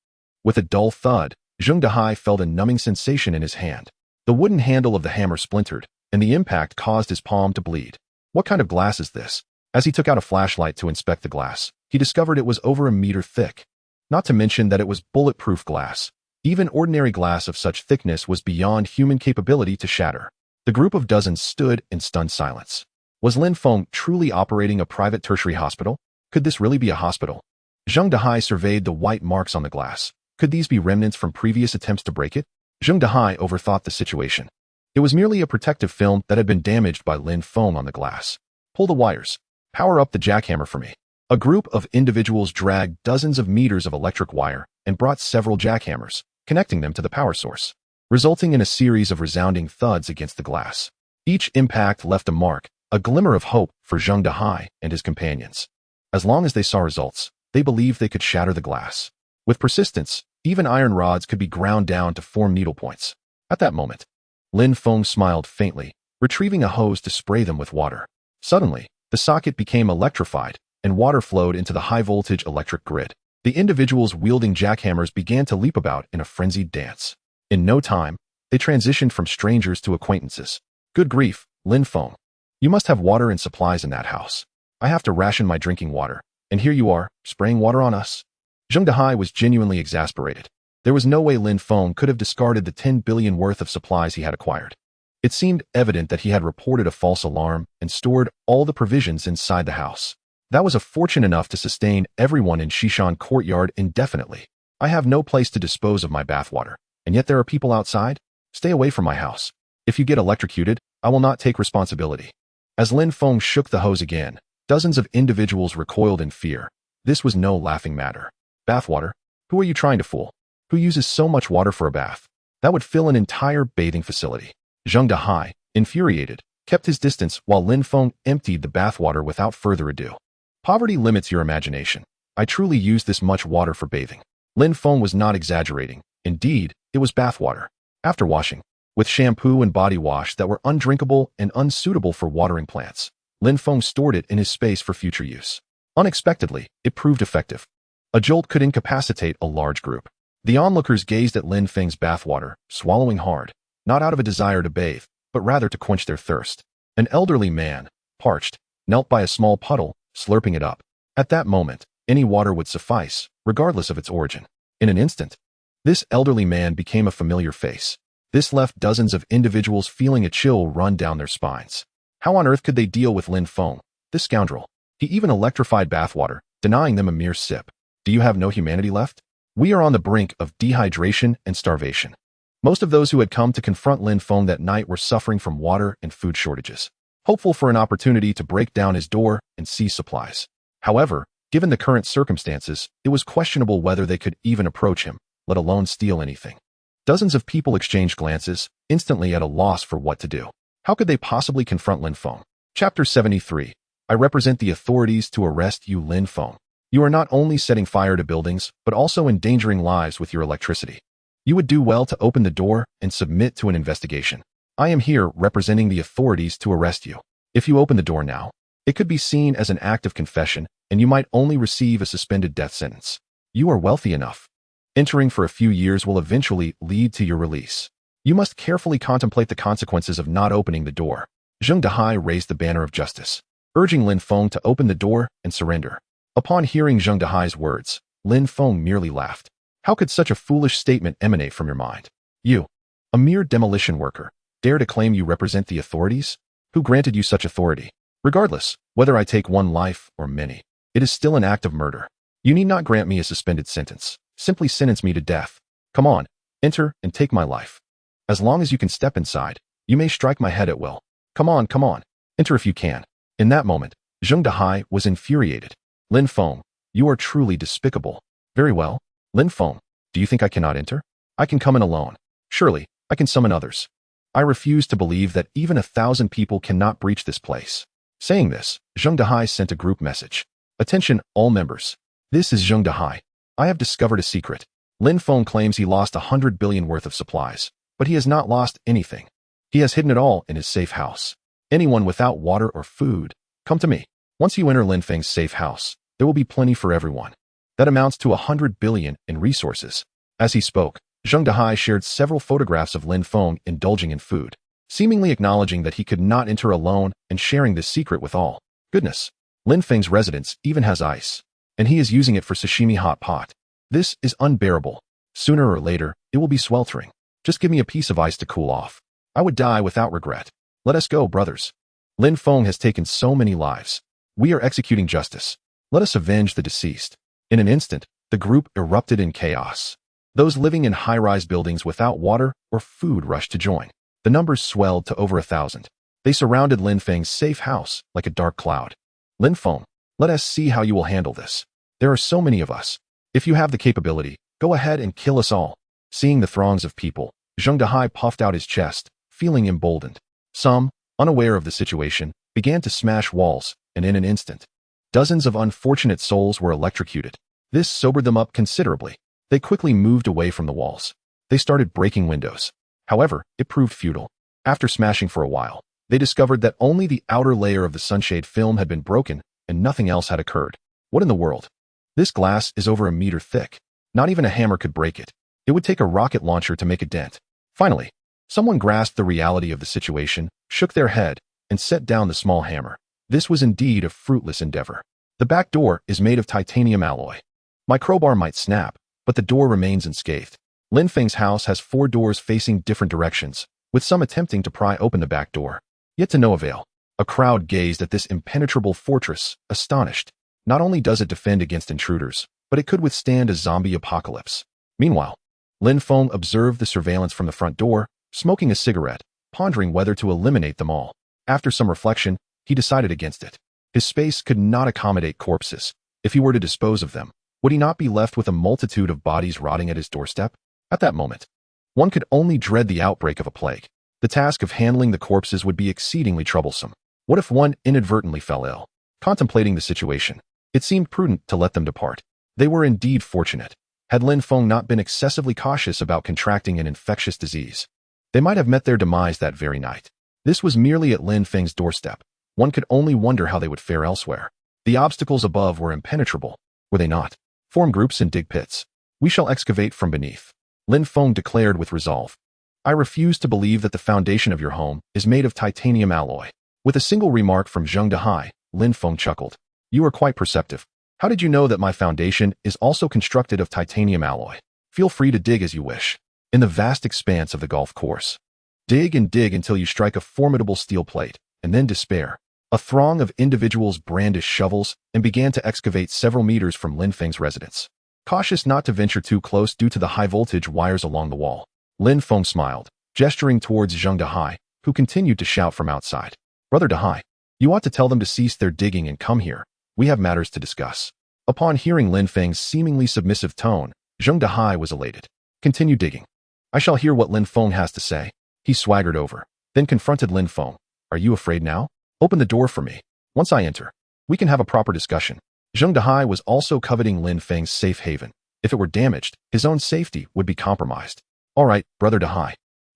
A: With a dull thud, Zheng Dehai felt a numbing sensation in his hand. The wooden handle of the hammer splintered, and the impact caused his palm to bleed. What kind of glass is this? As he took out a flashlight to inspect the glass, he discovered it was over 1 meter thick. Not to mention that it was bulletproof glass. Even ordinary glass of such thickness was beyond human capability to shatter. The group of dozens stood in stunned silence. Was Lin Feng truly operating a private tertiary hospital? Could this really be a hospital? Zheng Dehai surveyed the white marks on the glass. Could these be remnants from previous attempts to break it? Zheng Dehai overthought the situation. It was merely a protective film that had been damaged by Lin Feng on the glass. Pull the wires. Power up the jackhammer for me. A group of individuals dragged dozens of meters of electric wire and brought several jackhammers, connecting them to the power source, resulting in a series of resounding thuds against the glass. Each impact left a mark, a glimmer of hope for Zheng Dehai and his companions. As long as they saw results, they believed they could shatter the glass. With persistence, even iron rods could be ground down to form needlepoints. At that moment, Lin Feng smiled faintly, retrieving a hose to spray them with water. Suddenly, the socket became electrified, and water flowed into the high-voltage electric grid. The individuals wielding jackhammers began to leap about in a frenzied dance. In no time, they transitioned from strangers to acquaintances. Good grief, Lin Feng. You must have water and supplies in that house. I have to ration my drinking water, and here you are, spraying water on us. Zheng Dehai was genuinely exasperated. There was no way Lin Feng could have discarded the 10 billion worth of supplies he had acquired. It seemed evident that he had reported a false alarm and stored all the provisions inside the house. That was a fortune enough to sustain everyone in Shishan Courtyard indefinitely. I have no place to dispose of my bathwater, and yet there are people outside? Stay away from my house. If you get electrocuted, I will not take responsibility. As Lin Feng shook the hose again, dozens of individuals recoiled in fear. This was no laughing matter. Bathwater? Who are you trying to fool? Who uses so much water for a bath? That would fill an entire bathing facility. Zheng Dehai, infuriated, kept his distance while Lin Feng emptied the bathwater without further ado. Poverty limits your imagination. I truly used this much water for bathing. Lin Feng was not exaggerating. Indeed, it was bathwater. After washing, with shampoo and body wash that were undrinkable and unsuitable for watering plants, Lin Feng stored it in his space for future use. Unexpectedly, it proved effective. A jolt could incapacitate a large group. The onlookers gazed at Lin Feng's bathwater, swallowing hard, not out of a desire to bathe, but rather to quench their thirst. An elderly man, parched, knelt by a small puddle, slurping it up. At that moment, any water would suffice, regardless of its origin. In an instant, this elderly man became a familiar face. This left dozens of individuals feeling a chill run down their spines. How on earth could they deal with Lin Feng, this scoundrel? He even electrified bathwater, denying them a mere sip. Do you have no humanity left? We are on the brink of dehydration and starvation. Most of those who had come to confront Lin Feng that night were suffering from water and food shortages, hopeful for an opportunity to break down his door and seize supplies. However, given the current circumstances, it was questionable whether they could even approach him, let alone steal anything. Dozens of people exchanged glances, instantly at a loss for what to do. How could they possibly confront Lin Feng? Chapter 73. I represent the authorities to arrest you, Lin Feng. You are not only setting fire to buildings, but also endangering lives with your electricity. You would do well to open the door and submit to an investigation. I am here representing the authorities to arrest you. If you open the door now, it could be seen as an act of confession, and you might only receive a suspended death sentence. You are wealthy enough. Entering for a few years will eventually lead to your release. You must carefully contemplate the consequences of not opening the door. Zheng Dehai raised the banner of justice, urging Lin Feng to open the door and surrender. Upon hearing Zheng Dehai's words, Lin Feng merely laughed. How could such a foolish statement emanate from your mind? You, a mere demolition worker, dare to claim you represent the authorities? Who granted you such authority? Regardless, whether I take one life or many, it is still an act of murder. You need not grant me a suspended sentence. Simply sentence me to death. Come on, enter and take my life. As long as you can step inside, you may strike my head at will. Come on, enter if you can. In that moment, Zheng Dehai was infuriated. Lin Feng, you are truly despicable. Very well, Lin Feng, do you think I cannot enter? I can come in alone. Surely, I can summon others. I refuse to believe that even 1,000 people cannot breach this place. Saying this, Zheng Dehai sent a group message. Attention, all members. This is Zheng Dehai. I have discovered a secret. Lin Feng claims he lost 100 billion worth of supplies, but he has not lost anything. He has hidden it all in his safe house. Anyone without water or food, come to me. Once you enter Lin Feng's safe house, there will be plenty for everyone. That amounts to 100 billion in resources. As he spoke, Zheng Dehai shared several photographs of Lin Feng indulging in food, seemingly acknowledging that he could not enter alone and sharing this secret with all. Goodness, Lin Feng's residence even has ice, and he is using it for sashimi hot pot. This is unbearable. Sooner or later, it will be sweltering. Just give me a piece of ice to cool off. I would die without regret. Let us go, brothers. Lin Feng has taken so many lives. We are executing justice. Let us avenge the deceased. In an instant, the group erupted in chaos. Those living in high-rise buildings without water or food rushed to join. The numbers swelled to over 1,000. They surrounded Lin Feng's safe house like a dark cloud. Lin Feng, let us see how you will handle this. There are so many of us. If you have the capability, go ahead and kill us all. Seeing the throngs of people, Zheng Dehai puffed out his chest, feeling emboldened. Some, unaware of the situation, began to smash walls, and in an instant, dozens of unfortunate souls were electrocuted. This sobered them up considerably. They quickly moved away from the walls. They started breaking windows. However, it proved futile. After smashing for a while, they discovered that only the outer layer of the sunshade film had been broken and nothing else had occurred. What in the world? This glass is over a meter thick. Not even a hammer could break it. It would take a rocket launcher to make a dent. Finally, someone grasped the reality of the situation, shook their head, and set down the small hammer. This was indeed a fruitless endeavor. The back door is made of titanium alloy. My crowbar might snap, but the door remains unscathed. Lin Feng's house has 4 doors facing different directions, with some attempting to pry open the back door. Yet to no avail. A crowd gazed at this impenetrable fortress, astonished. Not only does it defend against intruders, but it could withstand a zombie apocalypse. Meanwhile, Lin Feng observed the surveillance from the front door, smoking a cigarette, pondering whether to eliminate them all. After some reflection, he decided against it. His space could not accommodate corpses. If he were to dispose of them, would he not be left with a multitude of bodies rotting at his doorstep? At that moment, one could only dread the outbreak of a plague. The task of handling the corpses would be exceedingly troublesome. What if one inadvertently fell ill? Contemplating the situation, it seemed prudent to let them depart. They were indeed fortunate. Had Lin Feng not been excessively cautious about contracting an infectious disease, they might have met their demise that very night. This was merely at Lin Feng's doorstep. One could only wonder how they would fare elsewhere. The obstacles above were impenetrable, were they not? Form groups and dig pits. We shall excavate from beneath. Lin Feng declared with resolve. I refuse to believe that the foundation of your home is made of titanium alloy. With a single remark from Zheng Dehai, Lin Feng chuckled. You are quite perceptive. How did you know that my foundation is also constructed of titanium alloy? Feel free to dig as you wish. In the vast expanse of the golf course, dig and dig until you strike a formidable steel plate, and then despair. A throng of individuals brandished shovels and began to excavate several meters from Lin Feng's residence. Cautious not to venture too close due to the high-voltage wires along the wall, Lin Feng smiled, gesturing towards Zheng Dehai, who continued to shout from outside. Brother Dehai, you ought to tell them to cease their digging and come here. We have matters to discuss. Upon hearing Lin Feng's seemingly submissive tone, Zheng Dehai was elated. Continue digging. I shall hear what Lin Feng has to say. He swaggered over, then confronted Lin Feng. Are you afraid now? Open the door for me. Once I enter, we can have a proper discussion. Zheng Dehai was also coveting Lin Feng's safe haven. If it were damaged, his own safety would be compromised. All right, Brother Dehai.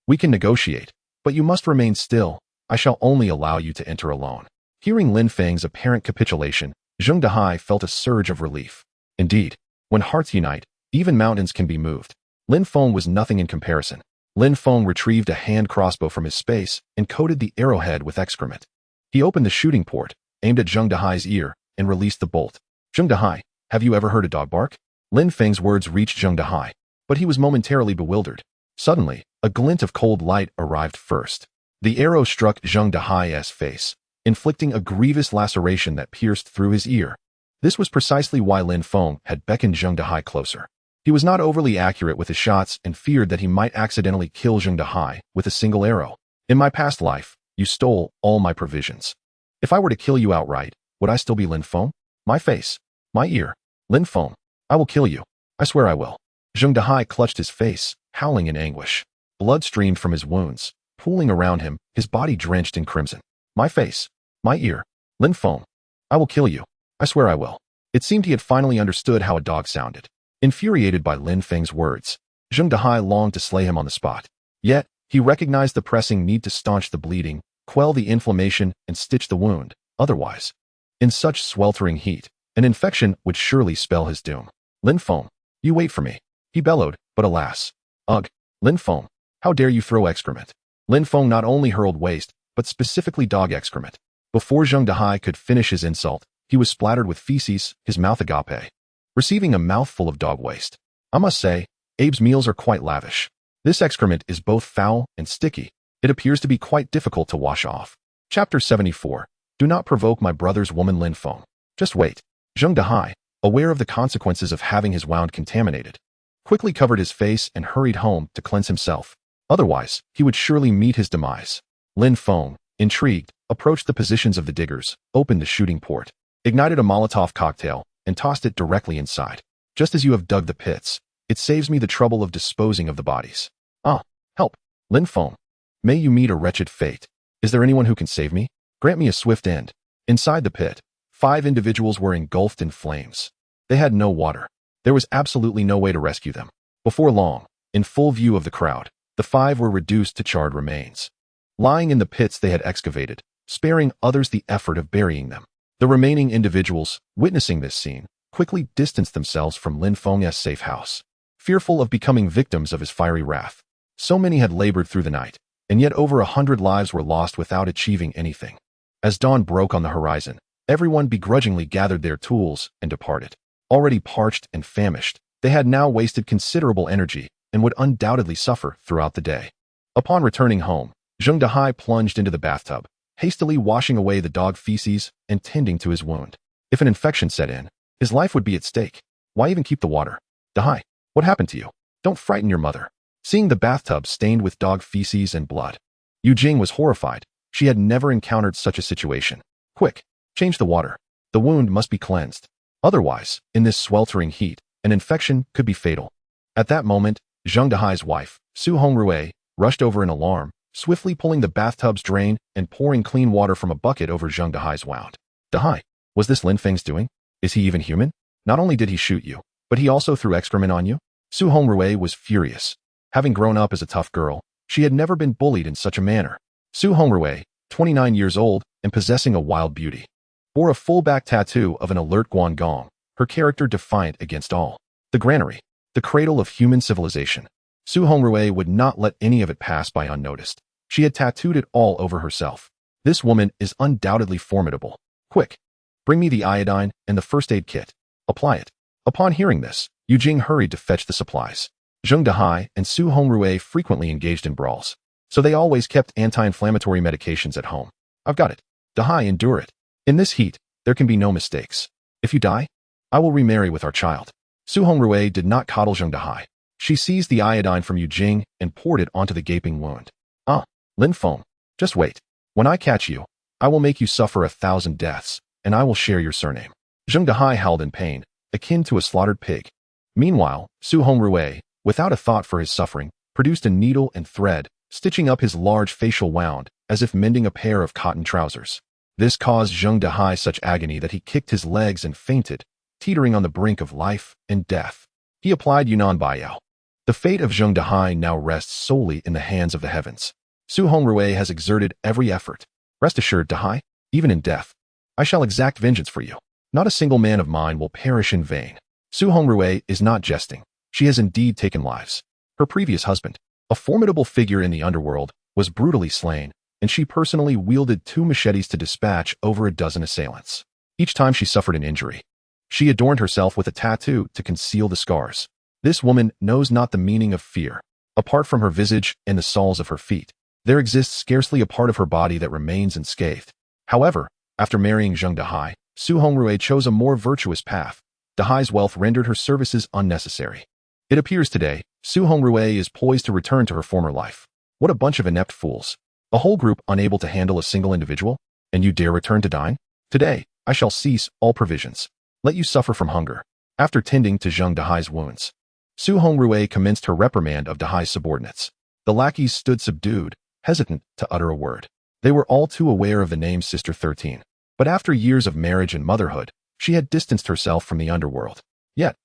A: We can negotiate, but you must remain still. I shall only allow you to enter alone. Hearing Lin Feng's apparent capitulation, Zheng Dehai felt a surge of relief. Indeed, when hearts unite, even mountains can be moved. Lin Feng was nothing in comparison. Lin Feng retrieved a hand crossbow from his space and coated the arrowhead with excrement. He opened the shooting port, aimed at Zheng Dehai's ear, and released the bolt. Zheng Dehai, have you ever heard a dog bark? Lin Feng's words reached Zheng Dehai, but he was momentarily bewildered. Suddenly, a glint of cold light arrived first. The arrow struck Zheng Dehai's face, inflicting a grievous laceration that pierced through his ear. This was precisely why Lin Feng had beckoned Zheng Dehai closer. He was not overly accurate with his shots and feared that he might accidentally kill Zheng Dehai with a single arrow. In my past life, you stole all my provisions. If I were to kill you outright, would I still be Lin Feng? My face, my ear. Lin Feng, I will kill you. I swear I will. Zheng Dehai clutched his face, howling in anguish. Blood streamed from his wounds, pooling around him, his body drenched in crimson. My face, my ear. Lin Feng, I will kill you. I swear I will. It seemed he had finally understood how a dog sounded. Infuriated by Lin Feng's words, Zheng Dehai longed to slay him on the spot. Yet, he recognized the pressing need to staunch the bleeding, quell the inflammation, and stitch the wound. Otherwise, in such sweltering heat, an infection would surely spell his doom. Lin Feng, you wait for me, he bellowed, but alas. Ugh, Lin Feng, how dare you throw excrement? Lin Feng not only hurled waste, but specifically dog excrement. Before Zheng Dehai could finish his insult, he was splattered with feces, his mouth agape. Receiving a mouthful of dog waste. I must say, Abe's meals are quite lavish. This excrement is both foul and sticky. It appears to be quite difficult to wash off. Chapter 74. Do not provoke my brother's woman Lin Feng. Just wait. Zheng Dehai, aware of the consequences of having his wound contaminated, quickly covered his face and hurried home to cleanse himself. Otherwise, he would surely meet his demise. Lin Feng, intrigued, approached the positions of the diggers, opened the shooting port, ignited a Molotov cocktail, and tossed it directly inside. Just as you have dug the pits, it saves me the trouble of disposing of the bodies. Ah, help. Lin Feng, may you meet a wretched fate. Is there anyone who can save me? Grant me a swift end. Inside the pit, 5 individuals were engulfed in flames. They had no water. There was absolutely no way to rescue them. Before long, in full view of the crowd, the 5 were reduced to charred remains, lying in the pits they had excavated, sparing others the effort of burying them. The remaining individuals, witnessing this scene, quickly distanced themselves from Lin Feng's safe house, fearful of becoming victims of his fiery wrath. So many had labored through the night, and yet over 100 lives were lost without achieving anything. As dawn broke on the horizon, everyone begrudgingly gathered their tools and departed. Already parched and famished, they had now wasted considerable energy and would undoubtedly suffer throughout the day. Upon returning home, Zheng Dehai plunged into the bathtub, hastily washing away the dog feces and tending to his wound. If an infection set in, his life would be at stake. Why even keep the water? Dehai, what happened to you? Don't frighten your mother. Seeing the bathtub stained with dog feces and blood, Yu Jing was horrified. She had never encountered such a situation. Quick, change the water. The wound must be cleansed. Otherwise, in this sweltering heat, an infection could be fatal. At that moment, Zheng Dehai's wife, Su Hongrui, rushed over in alarm, swiftly pulling the bathtub's drain and pouring clean water from a bucket over Zheng Dehai's wound. Dehai, was this Lin Feng's doing? Is he even human? Not only did he shoot you, but he also threw excrement on you? Su Hongrui was furious. Having grown up as a tough girl, she had never been bullied in such a manner. Su Hongrui, 29 years old and possessing a wild beauty, bore a full-back tattoo of an alert Guangong, her character defiant against all. The granary, the cradle of human civilization. Su Hongrui would not let any of it pass by unnoticed. She had tattooed it all over herself. This woman is undoubtedly formidable. Quick, bring me the iodine and the first aid kit. Apply it. Upon hearing this, Yu Jing hurried to fetch the supplies. Zheng Dehai and Su Hongrui frequently engaged in brawls, so they always kept anti-inflammatory medications at home. I've got it. Dehai, endure it. In this heat, there can be no mistakes. If you die, I will remarry with our child. Su Hongrui did not coddle Zheng Dehai. She seized the iodine from Yu Jing and poured it onto the gaping wound. Ah, Lin Feng, just wait. When I catch you, I will make you suffer 1,000 deaths, and I will share your surname. Zheng Dehai howled in pain, akin to a slaughtered pig. Meanwhile, Su Hongrui, without a thought for his suffering, produced a needle and thread, stitching up his large facial wound, as if mending a pair of cotton trousers. This caused Zheng Dehai such agony that he kicked his legs and fainted, teetering on the brink of life and death. He applied Yunnan Baiyao. The fate of Zheng Dehai now rests solely in the hands of the heavens. Su Hongrui has exerted every effort. Rest assured, Dahai, even in death, I shall exact vengeance for you. Not a single man of mine will perish in vain. Su Hongrui is not jesting. She has indeed taken lives. Her previous husband, a formidable figure in the underworld, was brutally slain, and she personally wielded 2 machetes to dispatch over a dozen assailants. Each time she suffered an injury, she adorned herself with a tattoo to conceal the scars. This woman knows not the meaning of fear. Apart from her visage and the soles of her feet, there exists scarcely a part of her body that remains unscathed. However, after marrying Zheng Dahai, Su Hongrui chose a more virtuous path. Dahai's wealth rendered her services unnecessary. It appears today, Su Hongrui is poised to return to her former life. What a bunch of inept fools. A whole group unable to handle a single individual? And you dare return to dine? Today, I shall cease all provisions. Let you suffer from hunger. After tending to Zheng Dahai's wounds, Su Hongrui commenced her reprimand of Dahai's subordinates. The lackeys stood subdued, hesitant to utter a word. They were all too aware of the name Sister 13. But after years of marriage and motherhood, she had distanced herself from the underworld. Yet,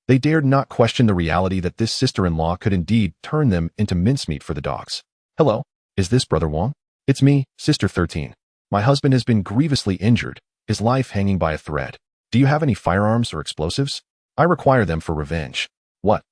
A: they dared not question the reality that this sister-in-law could indeed turn them into mincemeat for the dogs. Hello, is this Brother Wang? It's me, Sister 13. My husband has been grievously injured, his life hanging by a thread. Do you have any firearms or explosives? I require them for revenge. What?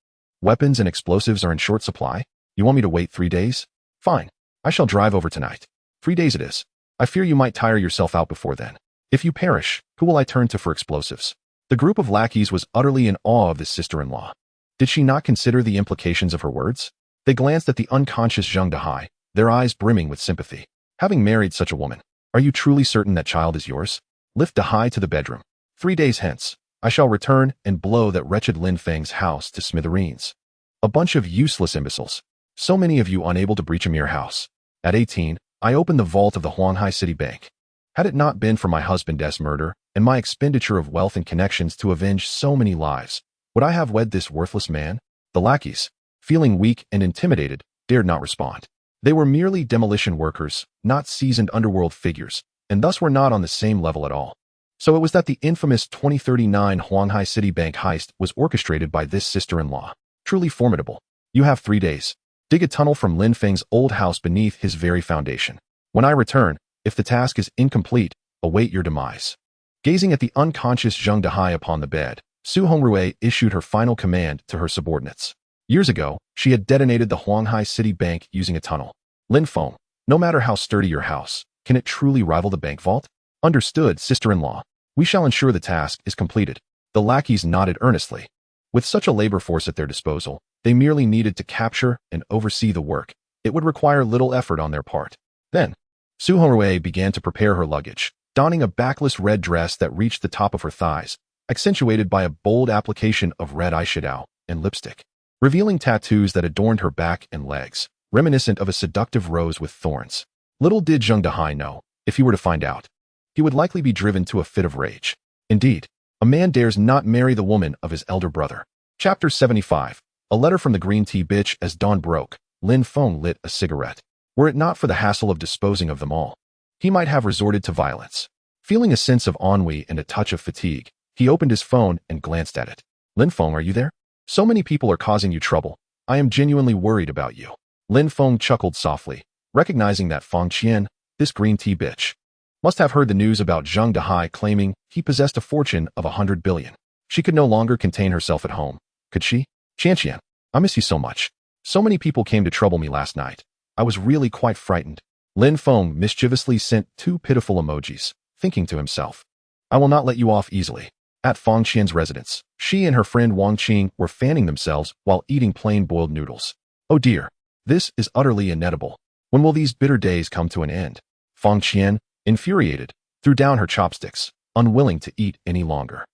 A: Weapons and explosives are in short supply? You want me to wait 3 days? Fine. I shall drive over tonight. 3 days it is. I fear you might tire yourself out before then. If you perish, who will I turn to for explosives? The group of lackeys was utterly in awe of this sister-in-law. Did she not consider the implications of her words? They glanced at the unconscious Zheng Dahai, their eyes brimming with sympathy. Having married such a woman, are you truly certain that child is yours? Lift Dahai to the bedroom. 3 days hence, I shall return and blow that wretched Lin Feng's house to smithereens. A bunch of useless imbeciles. So many of you unable to breach a mere house. At 18, I opened the vault of the Huanghai City Bank. Had it not been for my husband's murder and my expenditure of wealth and connections to avenge so many lives, would I have wed this worthless man? The lackeys, feeling weak and intimidated, dared not respond. They were merely demolition workers, not seasoned underworld figures, and thus were not on the same level at all. So it was that the infamous 2039 Huanghai City Bank heist was orchestrated by this sister-in-law. Truly formidable. You have 3 days. Dig a tunnel from Lin Feng's old house beneath his very foundation. When I return, if the task is incomplete, await your demise. Gazing at the unconscious Zheng Dahai upon the bed, Su Hongrui issued her final command to her subordinates. Years ago, she had detonated the Huanghai City Bank using a tunnel. Lin Feng, no matter how sturdy your house, can it truly rival the bank vault? Understood, sister-in-law. We shall ensure the task is completed. The lackeys nodded earnestly. With such a labor force at their disposal, they merely needed to capture and oversee the work. It would require little effort on their part. Then, Su Hongrui began to prepare her luggage, donning a backless red dress that reached the top of her thighs, accentuated by a bold application of red eyeshadow and lipstick, revealing tattoos that adorned her back and legs, reminiscent of a seductive rose with thorns. Little did Zheng Dahai know, if he were to find out, he would likely be driven to a fit of rage. Indeed, a man dares not marry the woman of his elder brother. Chapter 75. A letter from the green tea bitch. As dawn broke, Lin Feng lit a cigarette. Were it not for the hassle of disposing of them all, he might have resorted to violence. Feeling a sense of ennui and a touch of fatigue, he opened his phone and glanced at it. Lin Feng, are you there? So many people are causing you trouble. I am genuinely worried about you. Lin Feng chuckled softly, recognizing that Feng Qian, this green tea bitch, must have heard the news about Zheng Dahai claiming he possessed a fortune of 100 billion. She could no longer contain herself at home, could she? Qian, I miss you so much. So many people came to trouble me last night. I was really quite frightened. Lin Feng mischievously sent 2 pitiful emojis, thinking to himself, I will not let you off easily. At Feng Qian's residence, she and her friend Wang Qing were fanning themselves while eating plain boiled noodles. Oh dear, this is utterly inedible. When will these bitter days come to an end? Feng Qian, infuriated, threw down her chopsticks, unwilling to eat any longer.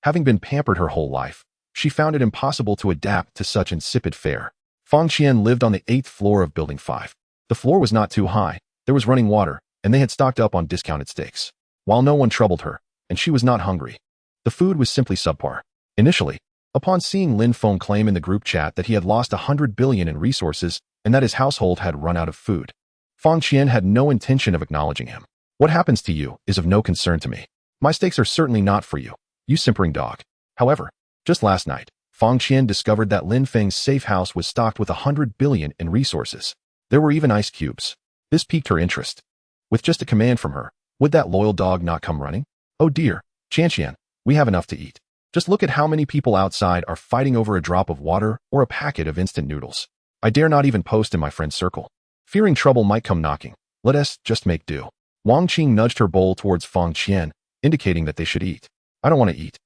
A: Having been pampered her whole life, she found it impossible to adapt to such insipid fare. Feng Qian lived on the 8th floor of Building 5. The floor was not too high, there was running water, and they had stocked up on discounted steaks. While no one troubled her, and she was not hungry, the food was simply subpar. Initially, upon seeing Lin Feng claim in the group chat that he had lost 100 billion in resources and that his household had run out of food, Feng Qian had no intention of acknowledging him. What happens to you is of no concern to me. My steaks are certainly not for you, you simpering dog. However, just last night, Feng Qian discovered that Lin Feng's safe house was stocked with 100 billion in resources. There were even ice cubes. This piqued her interest. With just a command from her, would that loyal dog not come running? Oh dear, Qianqian, we have enough to eat. Just look at how many people outside are fighting over a drop of water or a packet of instant noodles. I dare not even post in my friend's circle. Fearing trouble might come knocking, let us just make do. Wang Qing nudged her bowl towards Fang Qian, indicating that they should eat. I don't want to eat.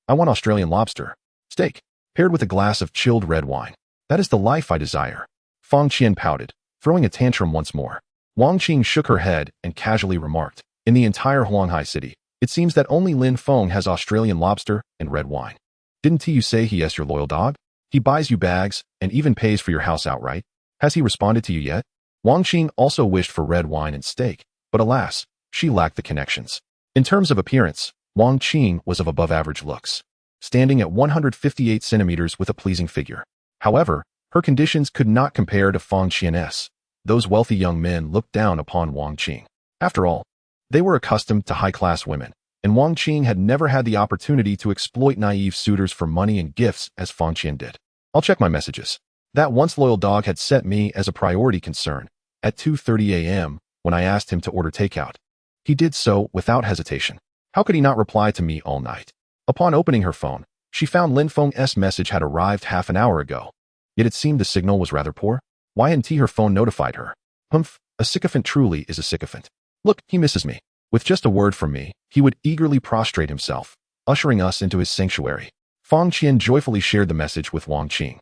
A: I want Australian lobster. Steak, paired with a glass of chilled red wine. That is the life I desire. Fang Qian pouted, throwing a tantrum once more. Wang Qing shook her head and casually remarked, in the entire Huanghai city, it seems that only Lin Feng has Australian lobster and red wine. Didn't you say he is your loyal dog? He buys you bags and even pays for your house outright. Has he responded to you yet? Wang Qing also wished for red wine and steak, but alas, she lacked the connections. In terms of appearance, Wang Qing was of above-average looks, standing at 158 centimeters with a pleasing figure. However, her conditions could not compare to Fang Qian's. Those wealthy young men looked down upon Wang Qing. After all, they were accustomed to high-class women, and Wang Qing had never had the opportunity to exploit naive suitors for money and gifts as Fang Qian did. I'll check my messages. That once loyal dog had set me as a priority concern at 2:30 a.m. when I asked him to order takeout. He did so without hesitation. How could he not reply to me all night? Upon opening her phone, she found Lin Feng's message had arrived half an hour ago. Yet it seemed the signal was rather poor. Why hadn't her phone notified her? Humph, a sycophant truly is a sycophant. Look, he misses me. With just a word from me, he would eagerly prostrate himself, ushering us into his sanctuary. Fang Qian joyfully shared the message with Wang Qing,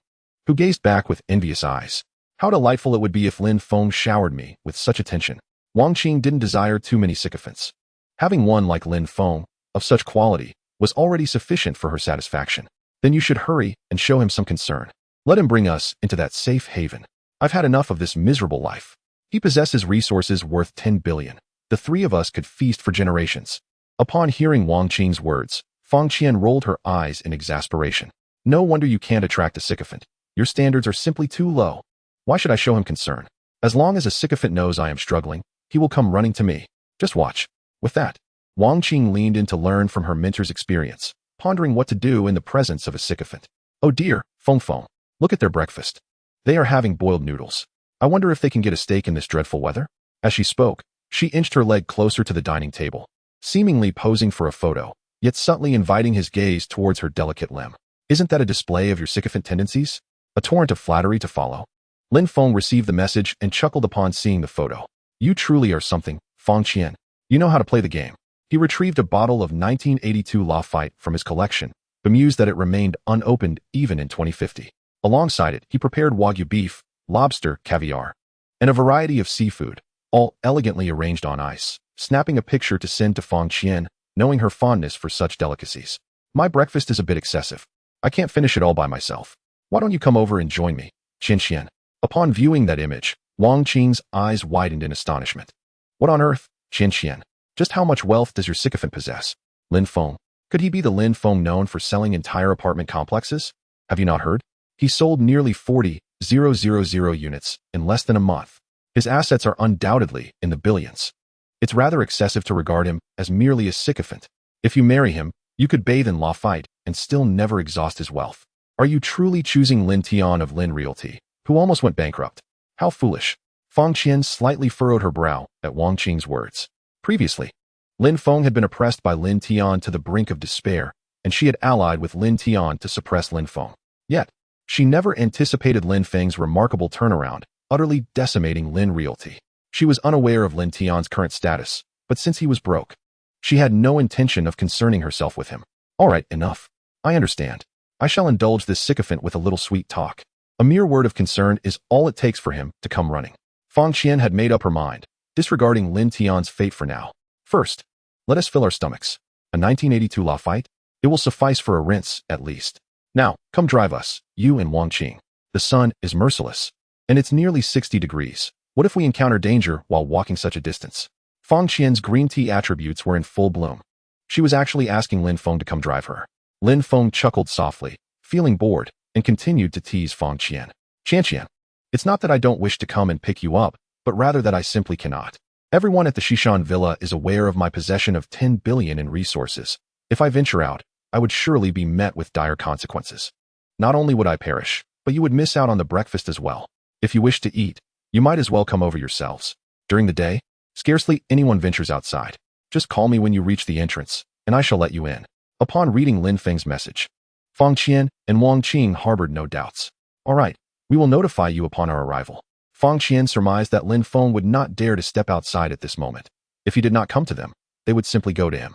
A: who gazed back with envious eyes. How delightful it would be if Lin Feng showered me with such attention. Wang Qing didn't desire too many sycophants. Having one like Lin Feng, of such quality, was already sufficient for her satisfaction. Then you should hurry and show him some concern. Let him bring us into that safe haven. I've had enough of this miserable life. He possesses resources worth 10 billion. The three of us could feast for generations. Upon hearing Wang Qing's words, Fang Qian rolled her eyes in exasperation. No wonder you can't attract a sycophant. Your standards are simply too low. Why should I show him concern? As long as a sycophant knows I am struggling, he will come running to me. Just watch. With that, Wang Qing leaned in to learn from her mentor's experience, pondering what to do in the presence of a sycophant. Oh dear, Feng Feng, look at their breakfast. They are having boiled noodles. I wonder if they can get a steak in this dreadful weather? As she spoke, she inched her leg closer to the dining table, seemingly posing for a photo, yet subtly inviting his gaze towards her delicate limb. Isn't that a display of your sycophant tendencies? A torrent of flattery to follow? Lin Feng received the message and chuckled upon seeing the photo. You truly are something, Fang Qian. You know how to play the game. He retrieved a bottle of 1982 Lafite from his collection, bemused that it remained unopened even in 2050. Alongside it, he prepared Wagyu beef, lobster, caviar, and a variety of seafood, all elegantly arranged on ice, snapping a picture to send to Fang Qian, knowing her fondness for such delicacies. My breakfast is a bit excessive. I can't finish it all by myself. Why don't you come over and join me, Qian? Upon viewing that image, Wang Qing's eyes widened in astonishment. What on earth, Qian? Just how much wealth does your sycophant possess? Lin Feng. Could he be the Lin Feng known for selling entire apartment complexes? Have you not heard? He sold nearly 40,000 units in less than a month. His assets are undoubtedly in the billions. It's rather excessive to regard him as merely a sycophant. If you marry him, you could bathe in Lafite and still never exhaust his wealth. Are you truly choosing Lin Tian of Lin Realty, who almost went bankrupt? How foolish. Fang Qian slightly furrowed her brow at Wang Qing's words. Previously, Lin Feng had been oppressed by Lin Tian to the brink of despair, and she had allied with Lin Tian to suppress Lin Feng. Yet, she never anticipated Lin Feng's remarkable turnaround, utterly decimating Lin Realty. She was unaware of Lin Tian's current status, but since he was broke, she had no intention of concerning herself with him. All right, enough. I understand. I shall indulge this sycophant with a little sweet talk. A mere word of concern is all it takes for him to come running. Fang Qian had made up her mind, disregarding Lin Tian's fate for now. First, let us fill our stomachs. A 1982 Lafite? It will suffice for a rinse, at least. Now, come drive us, you and Wang Qing. The sun is merciless, and it's nearly 60 degrees. What if we encounter danger while walking such a distance? Fang Qian's green tea attributes were in full bloom. She was actually asking Lin Feng to come drive her. Lin Feng chuckled softly, feeling bored, and continued to tease Fang Qian. Qian, it's not that I don't wish to come and pick you up, but rather that I simply cannot. Everyone at the Shishan Villa is aware of my possession of 10 billion in resources. If I venture out, I would surely be met with dire consequences. Not only would I perish, but you would miss out on the breakfast as well. If you wish to eat, you might as well come over yourselves. During the day, scarcely anyone ventures outside. Just call me when you reach the entrance, and I shall let you in. Upon reading Lin Feng's message, Fang Qian and Wang Qing harbored no doubts. All right, we will notify you upon our arrival. Fang Qian surmised that Lin Feng would not dare to step outside at this moment. If he did not come to them, they would simply go to him.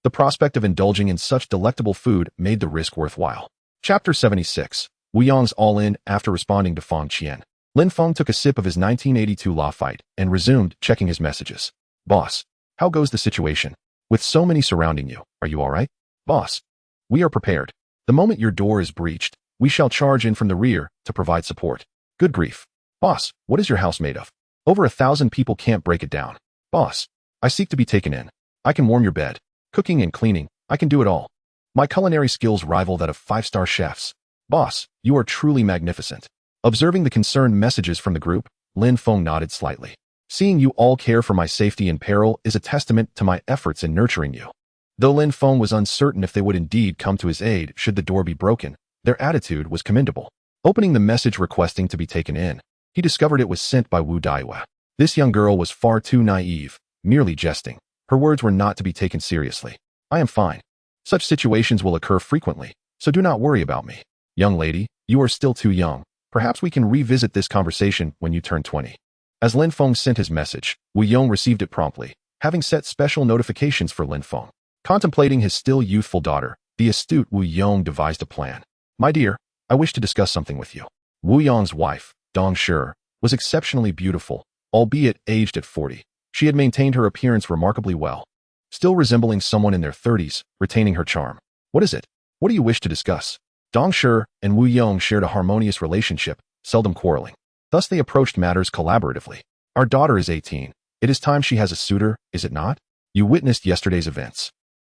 A: The prospect of indulging in such delectable food made the risk worthwhile. Chapter 76. Wu Yong's all-in. After responding to Fang Qian, Lin Feng took a sip of his 1982 Lafite and resumed checking his messages. Boss, how goes the situation? With so many surrounding you, are you all right? Boss, we are prepared. The moment your door is breached, we shall charge in from the rear to provide support. Good grief. Boss, what is your house made of? Over 1,000 people can't break it down. Boss, I seek to be taken in. I can warm your bed. Cooking and cleaning, I can do it all. My culinary skills rival that of 5-star chefs. Boss, you are truly magnificent. Observing the concerned messages from the group, Lin Feng nodded slightly. Seeing you all care for my safety in peril is a testament to my efforts in nurturing you. Though Lin Feng was uncertain if they would indeed come to his aid should the door be broken, their attitude was commendable. Opening the message requesting to be taken in, he discovered it was sent by Wu Daiyue. This young girl was far too naive, merely jesting. Her words were not to be taken seriously. I am fine. Such situations will occur frequently, so do not worry about me. Young lady, you are still too young. Perhaps we can revisit this conversation when you turn 20. As Lin Feng sent his message, Wu Yong received it promptly, having set special notifications for Lin Feng. Contemplating his still youthful daughter, the astute Wu Yong devised a plan. My dear, I wish to discuss something with you. Wu Yong's wife, Dong Shi, was exceptionally beautiful, albeit aged at 40. She had maintained her appearance remarkably well, still resembling someone in their 30s, retaining her charm. What is it? What do you wish to discuss? Dong Shi and Wu Yong shared a harmonious relationship, seldom quarreling. Thus they approached matters collaboratively. Our daughter is 18. It is time she has a suitor, is it not? You witnessed yesterday's events.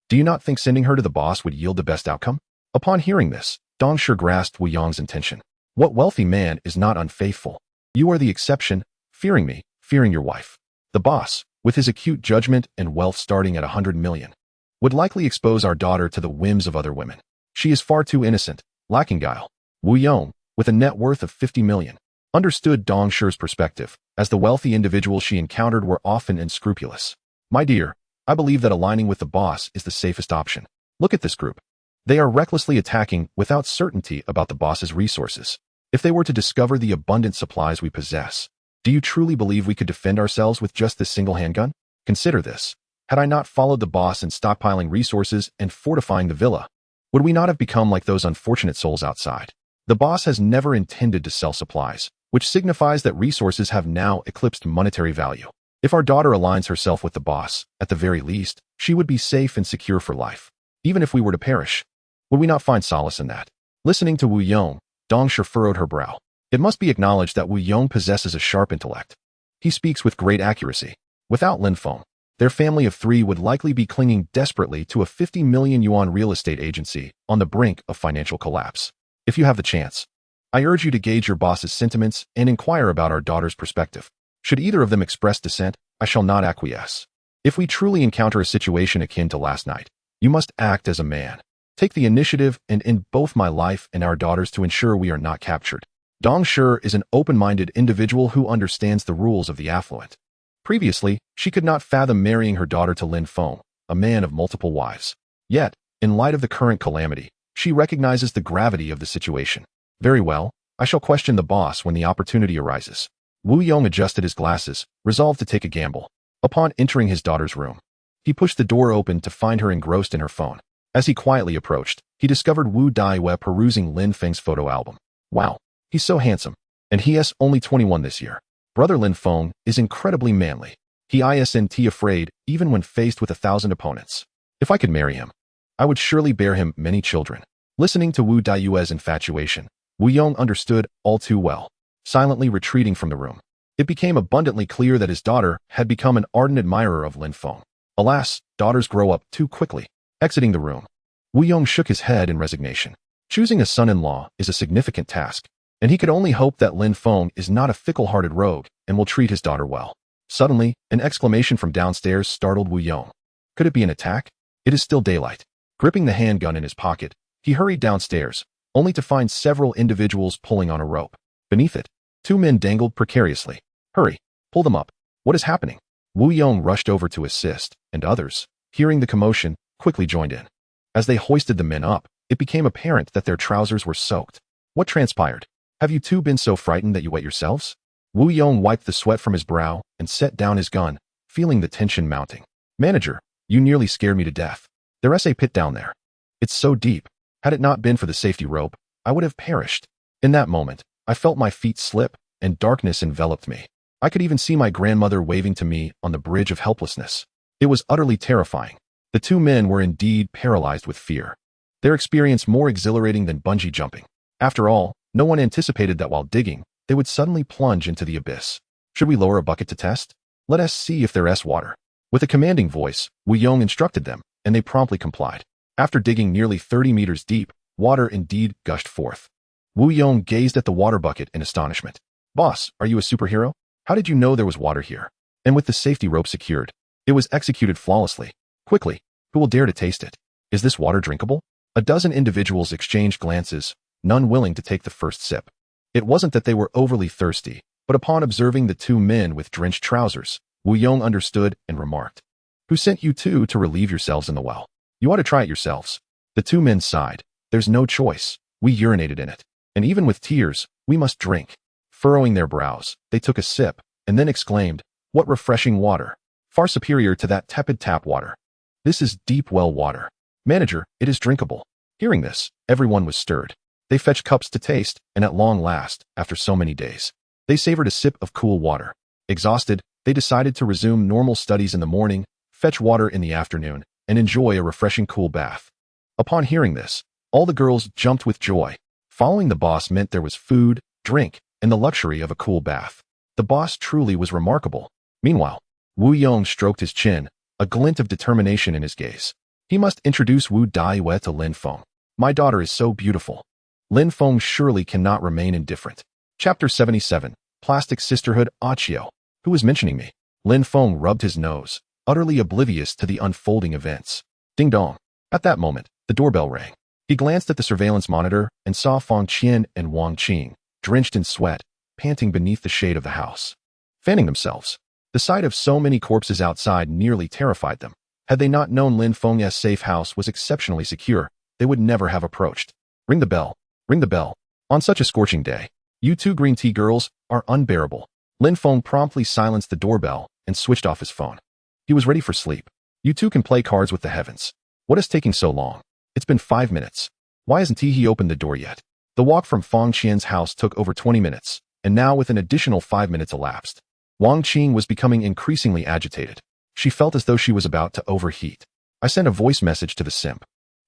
A: Do you not think sending her to the boss would yield the best outcome? Upon hearing this, Dong Shi grasped Wu Yong's intention. What wealthy man is not unfaithful? You are the exception, fearing me, fearing your wife. The boss, with his acute judgment and wealth starting at 100 million, would likely expose our daughter to the whims of other women. She is far too innocent, lacking guile. Wu Yong, with a net worth of 50 million, understood Dong Shi's perspective, as the wealthy individuals she encountered were often unscrupulous. My dear, I believe that aligning with the boss is the safest option. Look at this group. They are recklessly attacking without certainty about the boss's resources. If they were to discover the abundant supplies we possess, do you truly believe we could defend ourselves with just this single handgun? Consider this. Had I not followed the boss in stockpiling resources and fortifying the villa, would we not have become like those unfortunate souls outside? The boss has never intended to sell supplies, which signifies that resources have now eclipsed monetary value. If our daughter aligns herself with the boss, at the very least, she would be safe and secure for life. Even if we were to perish, would we not find solace in that? Listening to Wu Yong, Dong Shi furrowed her brow. It must be acknowledged that Wu Yong possesses a sharp intellect. He speaks with great accuracy. Without Lin Feng, their family of 3 would likely be clinging desperately to a 50 million yuan real estate agency on the brink of financial collapse. If you have the chance, I urge you to gauge your boss's sentiments and inquire about our daughter's perspective. Should either of them express dissent, I shall not acquiesce. If we truly encounter a situation akin to last night, you must act as a man. Take the initiative and in both my life and our daughter's to ensure we are not captured. Dong Shi is an open-minded individual who understands the rules of the affluent. Previously, she could not fathom marrying her daughter to Lin Feng, a man of multiple wives. Yet, in light of the current calamity, she recognizes the gravity of the situation. Very well, I shall question the boss when the opportunity arises. Wu Yong adjusted his glasses, resolved to take a gamble. Upon entering his daughter's room, he pushed the door open to find her engrossed in her phone. As he quietly approached, he discovered Wu Daiyue perusing Lin Feng's photo album. Wow, he's so handsome. And he is only 21 this year. Brother Lin Feng is incredibly manly. He isn't afraid, even when faced with 1,000 opponents. If I could marry him, I would surely bear him many children. Listening to Wu Daiyue's infatuation, Wu Yong understood all too well. Silently retreating from the room, it became abundantly clear that his daughter had become an ardent admirer of Lin Feng. Alas, daughters grow up too quickly. Exiting the room, Wu Yong shook his head in resignation. Choosing a son-in-law is a significant task, and he could only hope that Lin Feng is not a fickle-hearted rogue and will treat his daughter well. Suddenly, an exclamation from downstairs startled Wu Yong. Could it be an attack? It is still daylight. Gripping the handgun in his pocket, he hurried downstairs, only to find several individuals pulling on a rope. Beneath it, 2 men dangled precariously. Hurry, pull them up. What is happening? Wu Yong rushed over to assist, and others, hearing the commotion, quickly joined in. As they hoisted the men up, it became apparent that their trousers were soaked. What transpired? Have you two been so frightened that you wet yourselves? Wu Yong wiped the sweat from his brow and set down his gun, feeling the tension mounting. Manager, you nearly scared me to death. There's a pit down there. It's so deep. Had it not been for the safety rope, I would have perished. In that moment, I felt my feet slip, and darkness enveloped me. I could even see my grandmother waving to me on the bridge of helplessness. It was utterly terrifying. The two men were indeed paralyzed with fear. Their experience more exhilarating than bungee jumping. After all, no one anticipated that while digging, they would suddenly plunge into the abyss. Should we lower a bucket to test? Let us see if there's water. With a commanding voice, Wu Yong instructed them, and they promptly complied. After digging nearly 30 meters deep, water indeed gushed forth. Wu Yong gazed at the water bucket in astonishment. Boss, are you a superhero? How did you know there was water here? And with the safety rope secured, it was executed flawlessly. Quickly, who will dare to taste it? Is this water drinkable? A dozen individuals exchanged glances, none willing to take the first sip. It wasn't that they were overly thirsty, but upon observing the two men with drenched trousers, Wu Yong understood and remarked, "Who sent you two to relieve yourselves in the well? You ought to try it yourselves." The two men sighed. "There's no choice. We urinated in it. And even with tears, we must drink." Furrowing their brows, they took a sip, and then exclaimed, "What refreshing water! Far superior to that tepid tap water. This is deep well water. Manager, it is drinkable." Hearing this, everyone was stirred. They fetched cups to taste, and at long last, after so many days, they savored a sip of cool water. Exhausted, they decided to resume normal studies in the morning, fetch water in the afternoon, and enjoy a refreshing cool bath. Upon hearing this, all the girls jumped with joy. Following the boss meant there was food, drink, and the luxury of a cool bath. The boss truly was remarkable. Meanwhile, Wu Yong stroked his chin, a glint of determination in his gaze. He must introduce Wu Daiyue to Lin Feng. My daughter is so beautiful. Lin Feng surely cannot remain indifferent. Chapter 77, Plastic Sisterhood. Achio. Who was mentioning me? Lin Feng rubbed his nose, utterly oblivious to the unfolding events. Ding dong. At that moment, the doorbell rang. He glanced at the surveillance monitor and saw Fang Qian and Wang Qing, drenched in sweat, panting beneath the shade of the house, fanning themselves. The sight of so many corpses outside nearly terrified them. Had they not known Lin Feng's safe house was exceptionally secure, they would never have approached. Ring the bell. Ring the bell. On such a scorching day, you two green tea girls are unbearable. Lin Feng promptly silenced the doorbell and switched off his phone. He was ready for sleep. You two can play cards with the heavens. What is taking so long? It's been 5 minutes. Why hasn't he opened the door yet? The walk from Fang Qian's house took over 20 minutes, and now with an additional 5 minutes elapsed. Wang Qing was becoming increasingly agitated. She felt as though she was about to overheat. I sent a voice message to the simp.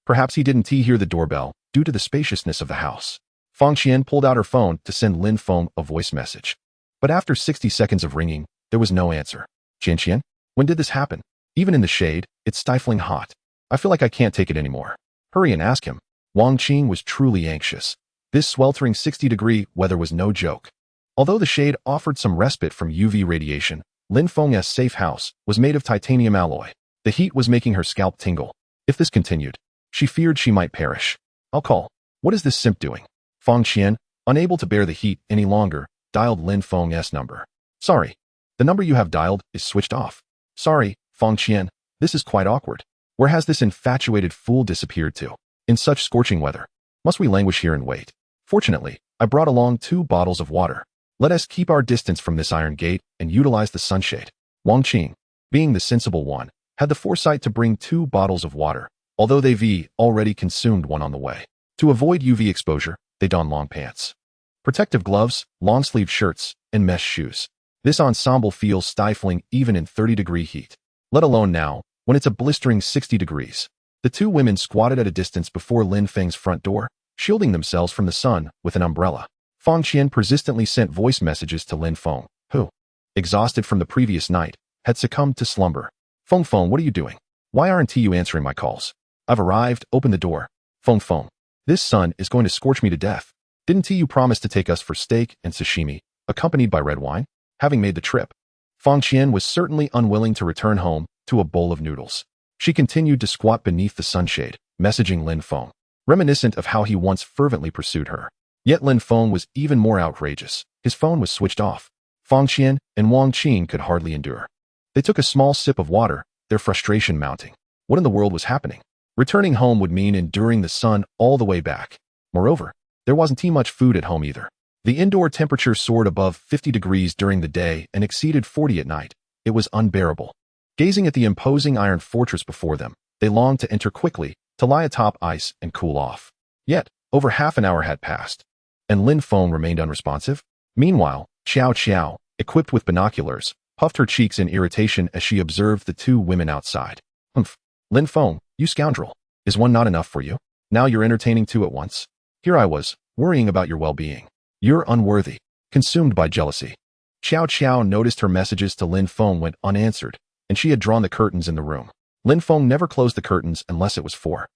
A: Perhaps he didn't hear the doorbell due to the spaciousness of the house. Fang Qian pulled out her phone to send Lin Feng a voice message. But after 60 seconds of ringing, there was no answer. Qian, when did this happen? Even in the shade, it's stifling hot. I feel like I can't take it anymore. Hurry and ask him. Wang Qing was truly anxious. This sweltering 60-degree weather was no joke. Although the shade offered some respite from UV radiation, Lin Feng's safe house was made of titanium alloy. The heat was making her scalp tingle. If this continued, she feared she might perish. I'll call. What is this simp doing? Fang Qian, unable to bear the heat any longer, dialed Lin Feng's number. Sorry. The number you have dialed is switched off. Sorry, Fang Qian. This is quite awkward. Where has this infatuated fool disappeared to? In such scorching weather. Must we languish here and wait? Fortunately, I brought along 2 bottles of water. Let us keep our distance from this iron gate and utilize the sunshade. Wang Qing, being the sensible one, had the foresight to bring 2 bottles of water, although they've already consumed one on the way. To avoid UV exposure, they donned long pants, protective gloves, long-sleeved shirts, and mesh shoes. This ensemble feels stifling even in 30-degree heat, let alone now, when it's a blistering 60 degrees. The 2 women squatted at a distance before Lin Feng's front door, shielding themselves from the sun with an umbrella. Fang Qian persistently sent voice messages to Lin Feng, who, exhausted from the previous night, had succumbed to slumber. Feng, what are you doing? Why aren't you answering my calls? I've arrived, open the door. Feng, this sun is going to scorch me to death. Didn't you promise to take us for steak and sashimi, accompanied by red wine? Having made the trip, Fang Qian was certainly unwilling to return home to a bowl of noodles. She continued to squat beneath the sunshade, messaging Lin Feng, reminiscent of how he once fervently pursued her. Yet Lin Feng was even more outrageous. His phone was switched off. Fang Qian and Wang Qing could hardly endure. They took a small sip of water, their frustration mounting. What in the world was happening? Returning home would mean enduring the sun all the way back. Moreover, there wasn't too much food at home either. The indoor temperature soared above 50 degrees during the day and exceeded 40 at night. It was unbearable. Gazing at the imposing iron fortress before them, they longed to enter quickly, to lie atop ice and cool off. Yet, over half an hour had passed, and Lin Feng remained unresponsive. Meanwhile, Xiao Xiao, equipped with binoculars, puffed her cheeks in irritation as she observed the two women outside. Humph. Lin Feng, you scoundrel. Is one not enough for you? Now you're entertaining two at once? Here I was, worrying about your well-being. You're unworthy. Consumed by jealousy. Xiao Xiao noticed her messages to Lin Feng went unanswered, and she had drawn the curtains in the room. Lin Feng never closed the curtains unless it was for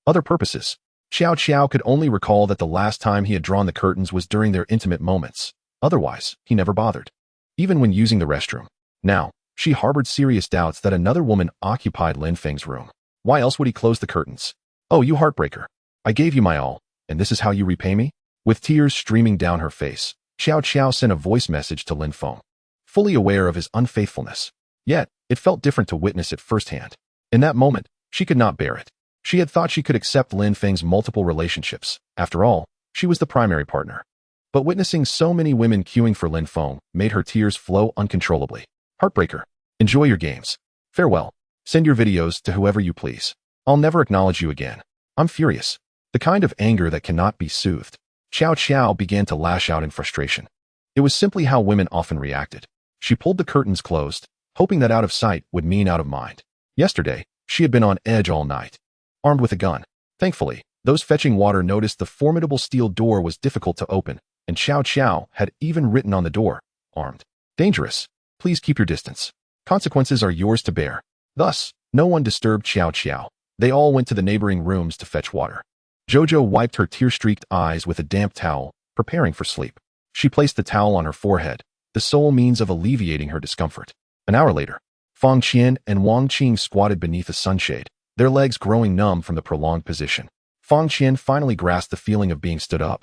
A: other purposes. Xiao Xiao could only recall that the last time he had drawn the curtains was during their intimate moments. Otherwise, he never bothered. Even when using the restroom. Now, she harbored serious doubts that another woman occupied Lin Feng's room. Why else would he close the curtains? Oh, you heartbreaker. I gave you my all, and this is how you repay me? With tears streaming down her face, Xiao Xiao sent a voice message to Lin Feng, fully aware of his unfaithfulness. Yet, it felt different to witness it firsthand. In that moment, she could not bear it. She had thought she could accept Lin Feng's multiple relationships. After all, she was the primary partner. But witnessing so many women queuing for Lin Feng made her tears flow uncontrollably. Heartbreaker. Enjoy your games. Farewell. Send your videos to whoever you please. I'll never acknowledge you again. I'm furious. The kind of anger that cannot be soothed. Xiao Xiao began to lash out in frustration. It was simply how women often reacted. She pulled the curtains closed, hoping that out of sight would mean out of mind. Yesterday, she had been on edge all night, armed with a gun. Thankfully, those fetching water noticed the formidable steel door was difficult to open, and Xiao Xiao had even written on the door, armed. Dangerous. Please keep your distance. Consequences are yours to bear. Thus, no one disturbed Xiao Xiao. They all went to the neighboring rooms to fetch water. Jojo wiped her tear-streaked eyes with a damp towel, preparing for sleep. She placed the towel on her forehead, the sole means of alleviating her discomfort. An hour later, Fang Qian and Wang Qing squatted beneath a sunshade, their legs growing numb from the prolonged position. Fang Qian finally grasped the feeling of being stood up.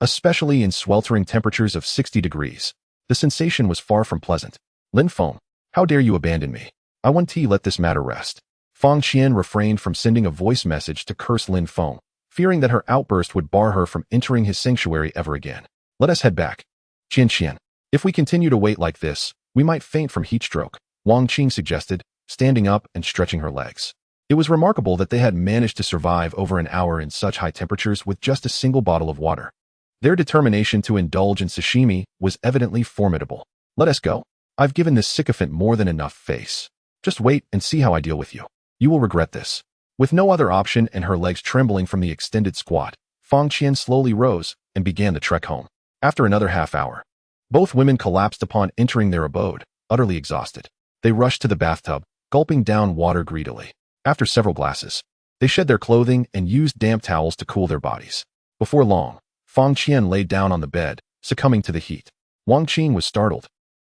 A: Especially in sweltering temperatures of 60 degrees, the sensation was far from pleasant. Lin Feng, how dare you abandon me? I want to let this matter rest. Fang Qian refrained from sending a voice message to curse Lin Feng, fearing that her outburst would bar her from entering his sanctuary ever again. Let us head back. Qian. If we continue to wait like this, we might faint from heat stroke, Wang Qing suggested, standing up and stretching her legs. It was remarkable that they had managed to survive over an hour in such high temperatures with just a single bottle of water. Their determination to indulge in sashimi was evidently formidable. Let us go. I've given this sycophant more than enough face. Just wait and see how I deal with you. You will regret this. With no other option and her legs trembling from the extended squat, Fang Qian slowly rose and began the trek home. After another half hour, both women collapsed upon entering their abode, utterly exhausted. They rushed to the bathtub, gulping down water greedily. After several glasses, they shed their clothing and used damp towels to cool their bodies. Before long, Fang Qian lay down on the bed, succumbing to the heat. Wang Qing was startled.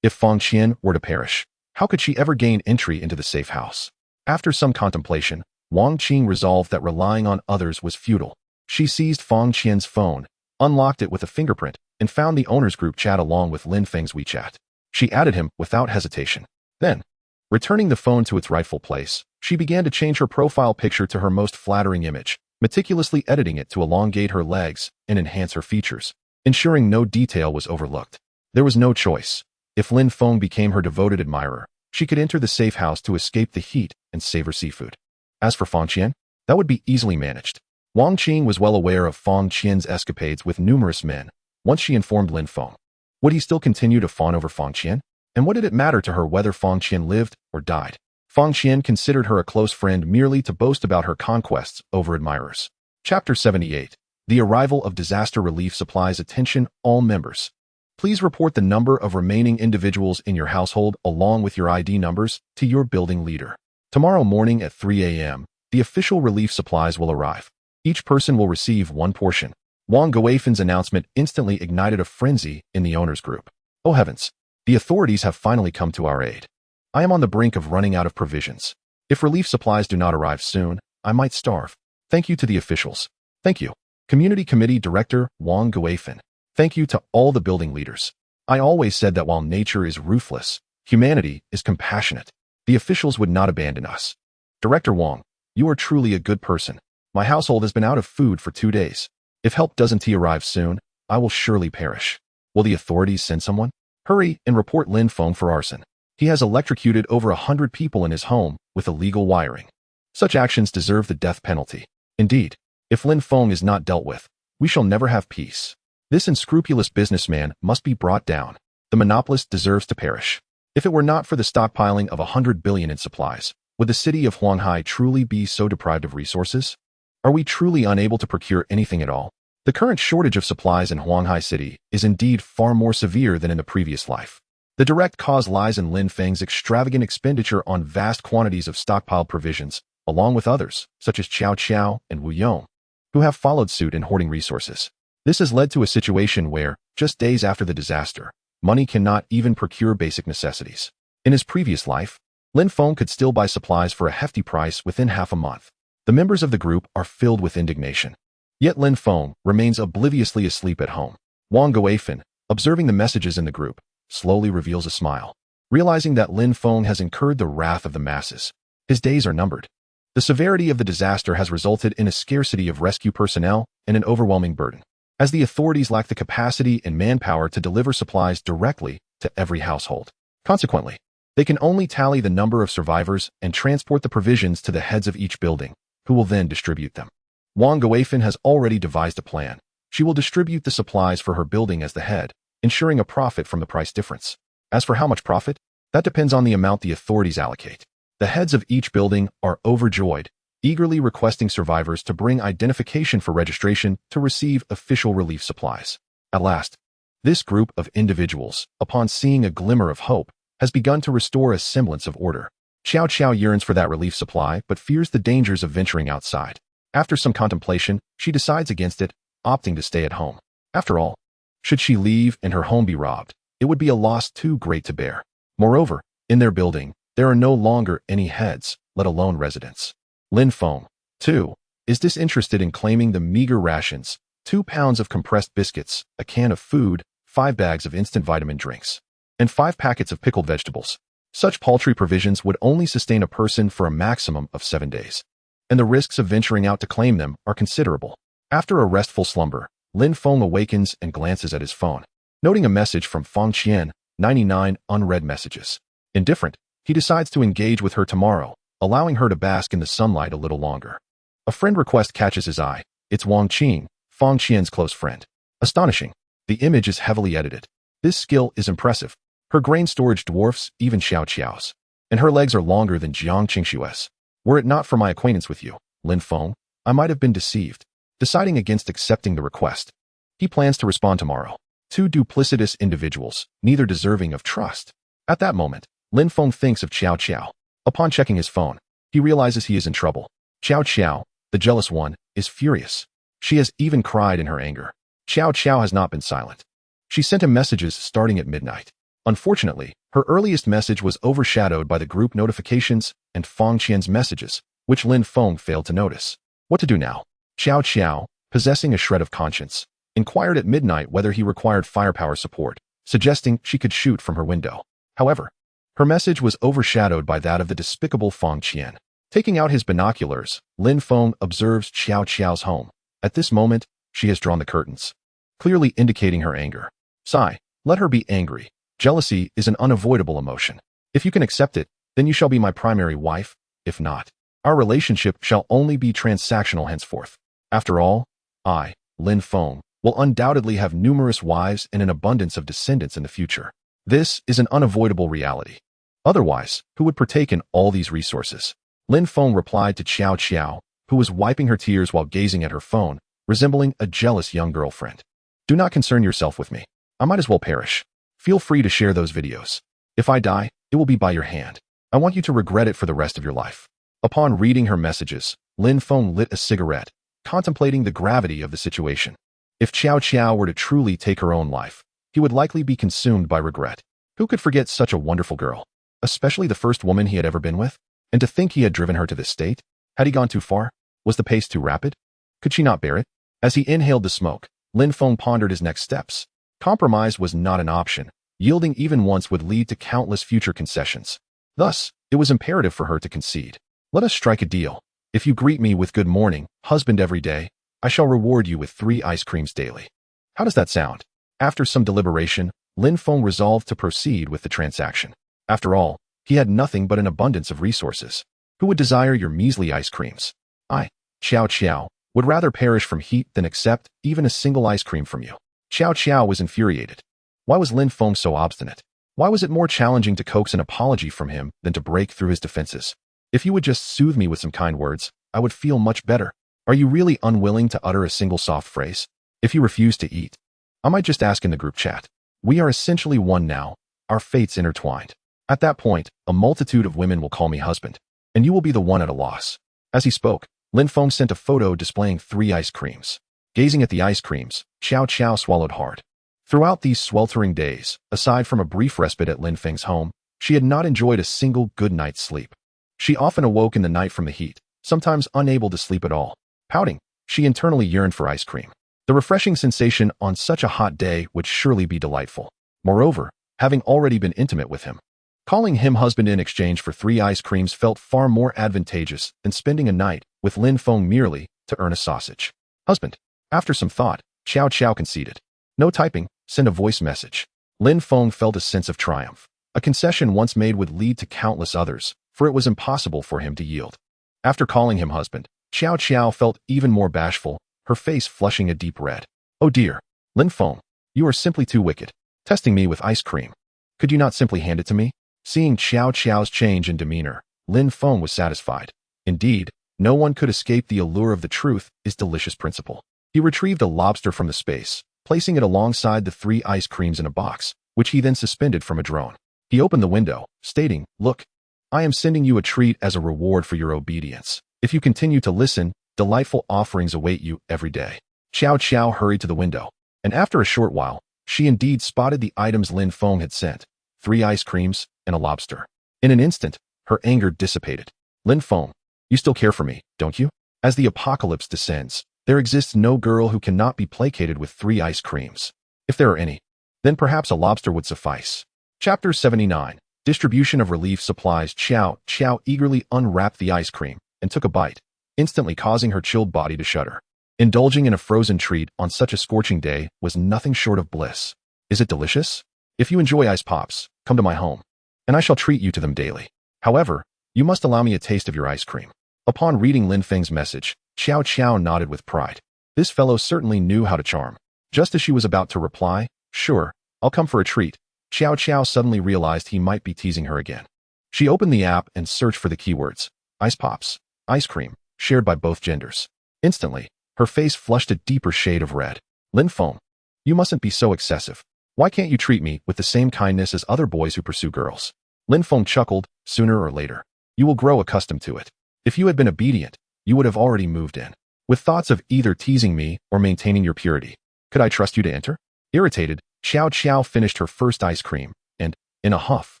A: If Fang Qian were to perish, how could she ever gain entry into the safe house? After some contemplation, Wang Qing resolved that relying on others was futile. She seized Fang Qian's phone, unlocked it with a fingerprint, and found the owner's group chat along with Lin Feng's WeChat. She added him without hesitation. Then, returning the phone to its rightful place, she began to change her profile picture to her most flattering image, meticulously editing it to elongate her legs and enhance her features, ensuring no detail was overlooked. There was no choice. If Lin Feng became her devoted admirer, she could enter the safe house to escape the heat and savor seafood. As for Fang Qian, that would be easily managed. Wang Qing was well aware of Fang Qian's escapades with numerous men. Once she informed Lin Feng, would he still continue to fawn over Fang Qian? And what did it matter to her whether Fang Qian lived or died? Fang Qian considered her a close friend merely to boast about her conquests over admirers. Chapter 78. The arrival of disaster relief supplies. Attention, all members. Please report the number of remaining individuals in your household along with your ID numbers to your building leader. Tomorrow morning at 3 a.m., the official relief supplies will arrive. Each person will receive one portion. Wang Guifen's announcement instantly ignited a frenzy in the owner's group. Oh heavens! The authorities have finally come to our aid. I am on the brink of running out of provisions. If relief supplies do not arrive soon, I might starve. Thank you to the officials. Thank you. Community Committee Director Wang Guifen. Thank you to all the building leaders. I always said that while nature is ruthless, humanity is compassionate. The officials would not abandon us. Director Wang, you are truly a good person. My household has been out of food for 2 days. If help doesn't arrive soon, I will surely perish. Will the authorities send someone? Hurry and report Lin Feng for arson. He has electrocuted over 100 people in his home with illegal wiring. Such actions deserve the death penalty. Indeed, if Lin Feng is not dealt with, we shall never have peace. This unscrupulous businessman must be brought down. The monopolist deserves to perish. If it were not for the stockpiling of 100 billion in supplies, would the city of Huanghai truly be so deprived of resources? Are we truly unable to procure anything at all? The current shortage of supplies in Huanghai City is indeed far more severe than in the previous life. The direct cause lies in Lin Feng's extravagant expenditure on vast quantities of stockpiled provisions, along with others, such as Qiao Qiao and Wu Yong, who have followed suit in hoarding resources. This has led to a situation where, just days after the disaster, money cannot even procure basic necessities. In his previous life, Lin Feng could still buy supplies for a hefty price within half a month. The members of the group are filled with indignation. Yet Lin Feng remains obliviously asleep at home. Wang Guifan, observing the messages in the group, slowly reveals a smile. Realizing that Lin Feng has incurred the wrath of the masses, his days are numbered. The severity of the disaster has resulted in a scarcity of rescue personnel and an overwhelming burden, as the authorities lack the capacity and manpower to deliver supplies directly to every household. Consequently, they can only tally the number of survivors and transport the provisions to the heads of each building, who will then distribute them. Wang Guifan has already devised a plan. She will distribute the supplies for her building as the head, ensuring a profit from the price difference. As for how much profit, that depends on the amount the authorities allocate. The heads of each building are overjoyed, eagerly requesting survivors to bring identification for registration to receive official relief supplies. At last, this group of individuals, upon seeing a glimmer of hope, has begun to restore a semblance of order. Qiao Qiao yearns for that relief supply but fears the dangers of venturing outside. After some contemplation, she decides against it, opting to stay at home. After all, should she leave and her home be robbed, it would be a loss too great to bear. Moreover, in their building, there are no longer any heads, let alone residents. Lin Feng, too, is disinterested in claiming the meager rations, 2 pounds of compressed biscuits, a can of food, 5 bags of instant vitamin drinks, and 5 packets of pickled vegetables. Such paltry provisions would only sustain a person for a maximum of 7 days, and the risks of venturing out to claim them are considerable. After a restful slumber, Lin Feng awakens and glances at his phone, noting a message from Fang Qian, 99 unread messages. Indifferent, he decides to engage with her tomorrow, allowing her to bask in the sunlight a little longer. A friend request catches his eye. It's Wang Qing, Fang Qian's close friend. Astonishing, the image is heavily edited. This skill is impressive. Her grain storage dwarfs even Xiao Qiao's, and her legs are longer than Jiang Qingshue's. Were it not for my acquaintance with you, Lin Feng, I might have been deceived. Deciding against accepting the request, he plans to respond tomorrow. 2 duplicitous individuals, neither deserving of trust. At that moment, Lin Feng thinks of Qiao Qiao. Upon checking his phone, he realizes he is in trouble. Qiao Qiao, the jealous one, is furious. She has even cried in her anger. Qiao Qiao has not been silent. She sent him messages starting at midnight. Unfortunately, her earliest message was overshadowed by the group notifications and Fang Qian's messages, which Lin Feng failed to notice. What to do now? Qiao Qiao, possessing a shred of conscience, inquired at midnight whether he required firepower support, suggesting she could shoot from her window. However, her message was overshadowed by that of the despicable Fang Qian. Taking out his binoculars, Lin Feng observes Qiao Qiao's home. At this moment, she has drawn the curtains, clearly indicating her anger. Sigh, let her be angry. Jealousy is an unavoidable emotion. If you can accept it, then you shall be my primary wife. If not, our relationship shall only be transactional henceforth. After all, I, Lin Feng, will undoubtedly have numerous wives and an abundance of descendants in the future. This is an unavoidable reality. Otherwise, who would partake in all these resources? Lin Feng replied to Qiao Qiao, who was wiping her tears while gazing at her phone, resembling a jealous young girlfriend. Do not concern yourself with me. I might as well perish. Feel free to share those videos. If I die, it will be by your hand. I want you to regret it for the rest of your life. Upon reading her messages, Lin Feng lit a cigarette, contemplating the gravity of the situation. If Qiao Qiao were to truly take her own life, he would likely be consumed by regret. Who could forget such a wonderful girl? Especially the first woman he had ever been with? And to think he had driven her to this state? Had he gone too far? Was the pace too rapid? Could she not bear it? As he inhaled the smoke, Lin Feng pondered his next steps. Compromise was not an option, Yielding even once would lead to countless future concessions. Thus, it was imperative for her to concede. Let us strike a deal. If you greet me with good morning, husband every day, I shall reward you with 3 ice creams daily. How does that sound? After some deliberation, Lin Feng resolved to proceed with the transaction. After all, he had nothing but an abundance of resources. Who would desire your measly ice creams? I, Xiao Qiao, would rather perish from heat than accept even a single ice cream from you. Xiao Qiao was infuriated. Why was Lin Feng so obstinate? Why was it more challenging to coax an apology from him than to break through his defenses? If you would just soothe me with some kind words, I would feel much better. Are you really unwilling to utter a single soft phrase? If you refuse to eat, I might just ask in the group chat. We are essentially one now, our fates intertwined. At that point, a multitude of women will call me husband, and you will be the one at a loss. As he spoke, Lin Feng sent a photo displaying 3 ice creams. Gazing at the ice creams, Xiao Qiao swallowed hard. Throughout these sweltering days, aside from a brief respite at Lin Feng's home, she had not enjoyed a single good night's sleep. She often awoke in the night from the heat, sometimes unable to sleep at all. Pouting, she internally yearned for ice cream. The refreshing sensation on such a hot day would surely be delightful. Moreover, having already been intimate with him, calling him husband in exchange for 3 ice creams felt far more advantageous than spending a night with Lin Feng merely to earn a sausage. Husband. After some thought, Xiao Qiao conceded. No typing, send a voice message. Lin Feng felt a sense of triumph. A concession once made would lead to countless others, for it was impossible for him to yield. After calling him husband, Xiao Qiao felt even more bashful, her face flushing a deep red. Oh dear, Lin Feng, you are simply too wicked, testing me with ice cream. Could you not simply hand it to me? Seeing Xiao Qiao's change in demeanor, Lin Feng was satisfied. Indeed, no one could escape the allure of the truth is delicious principle. He retrieved a lobster from the space, placing it alongside the 3 ice creams in a box, which he then suspended from a drone. He opened the window, stating, "Look, I am sending you a treat as a reward for your obedience. If you continue to listen, delightful offerings await you every day." Xiao Qiao hurried to the window, and after a short while, she indeed spotted the items Lin Feng had sent, 3 ice creams and a lobster. In an instant, her anger dissipated. Lin Feng, you still care for me, don't you? As the apocalypse descends, there exists no girl who cannot be placated with 3 ice creams. If there are any, then perhaps a lobster would suffice. Chapter 79. Distribution of relief supplies. Xiao Qiao eagerly unwrapped the ice cream and took a bite, instantly causing her chilled body to shudder. Indulging in a frozen treat on such a scorching day was nothing short of bliss. Is it delicious? If you enjoy ice pops, come to my home, and I shall treat you to them daily. However, you must allow me a taste of your ice cream. Upon reading Lin Feng's message, Xiao Qiao nodded with pride. This fellow certainly knew how to charm. Just as she was about to reply, "Sure, I'll come for a treat," Xiao Qiao suddenly realized he might be teasing her again. She opened the app and searched for the keywords, ice pops, ice cream, shared by both genders. Instantly, her face flushed a deeper shade of red. Lin Feng, you mustn't be so excessive. Why can't you treat me with the same kindness as other boys who pursue girls? Lin Feng chuckled. Sooner or later, you will grow accustomed to it. If you had been obedient, you would have already moved in. With thoughts of either teasing me or maintaining your purity. Could I trust you to enter? Irritated, Xiao Qiao finished her first ice cream and, in a huff,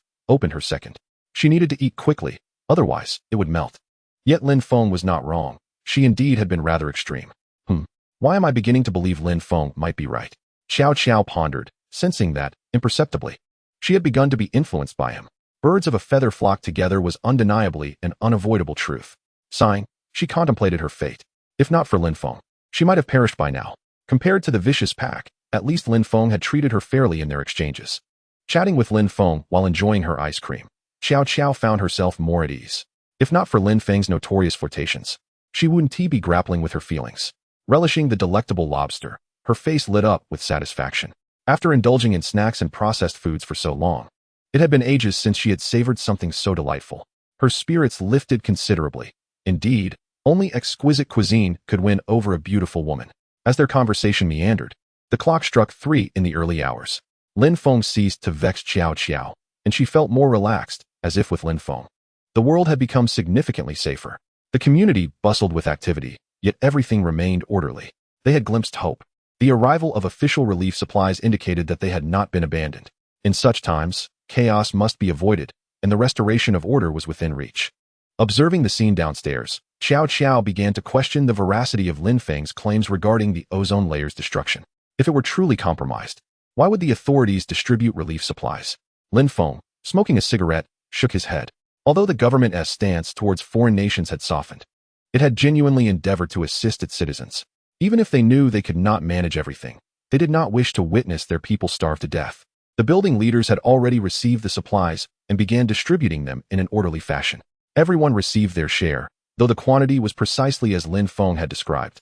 A: opened her second. She needed to eat quickly, otherwise it would melt. Yet Lin Feng was not wrong. She indeed had been rather extreme. Why am I beginning to believe Lin Feng might be right? Xiao Qiao pondered, sensing that, imperceptibly, she had begun to be influenced by him. Birds of a feather flock together was undeniably an unavoidable truth. Sighing, she contemplated her fate. If not for Lin Feng, she might have perished by now. Compared to the vicious pack, at least Lin Feng had treated her fairly in their exchanges. Chatting with Lin Feng while enjoying her ice cream, Xiao Qiao found herself more at ease. If not for Lin Feng's notorious flirtations, she wouldn't be grappling with her feelings. Relishing the delectable lobster, her face lit up with satisfaction. After indulging in snacks and processed foods for so long, it had been ages since she had savored something so delightful. Her spirits lifted considerably. Indeed, only exquisite cuisine could win over a beautiful woman. As their conversation meandered, the clock struck 3 in the early hours. Lin Feng ceased to vex Xiao Qiao, and she felt more relaxed, as if with Lin Feng, the world had become significantly safer. The community bustled with activity, yet everything remained orderly. They had glimpsed hope. The arrival of official relief supplies indicated that they had not been abandoned. In such times, chaos must be avoided, and the restoration of order was within reach. Observing the scene downstairs, Xiao Qiao began to question the veracity of Lin Feng's claims regarding the ozone layer's destruction. If it were truly compromised, Why would the authorities distribute relief supplies? Lin Feng, smoking a cigarette, shook his head. Although the government's stance towards foreign nations had softened, it had genuinely endeavored to assist its citizens. Even if they knew they could not manage everything, they did not wish to witness their people starve to death. The building leaders had already received the supplies and began distributing them in an orderly fashion. Everyone received their share, though the quantity was precisely as Lin Feng had described,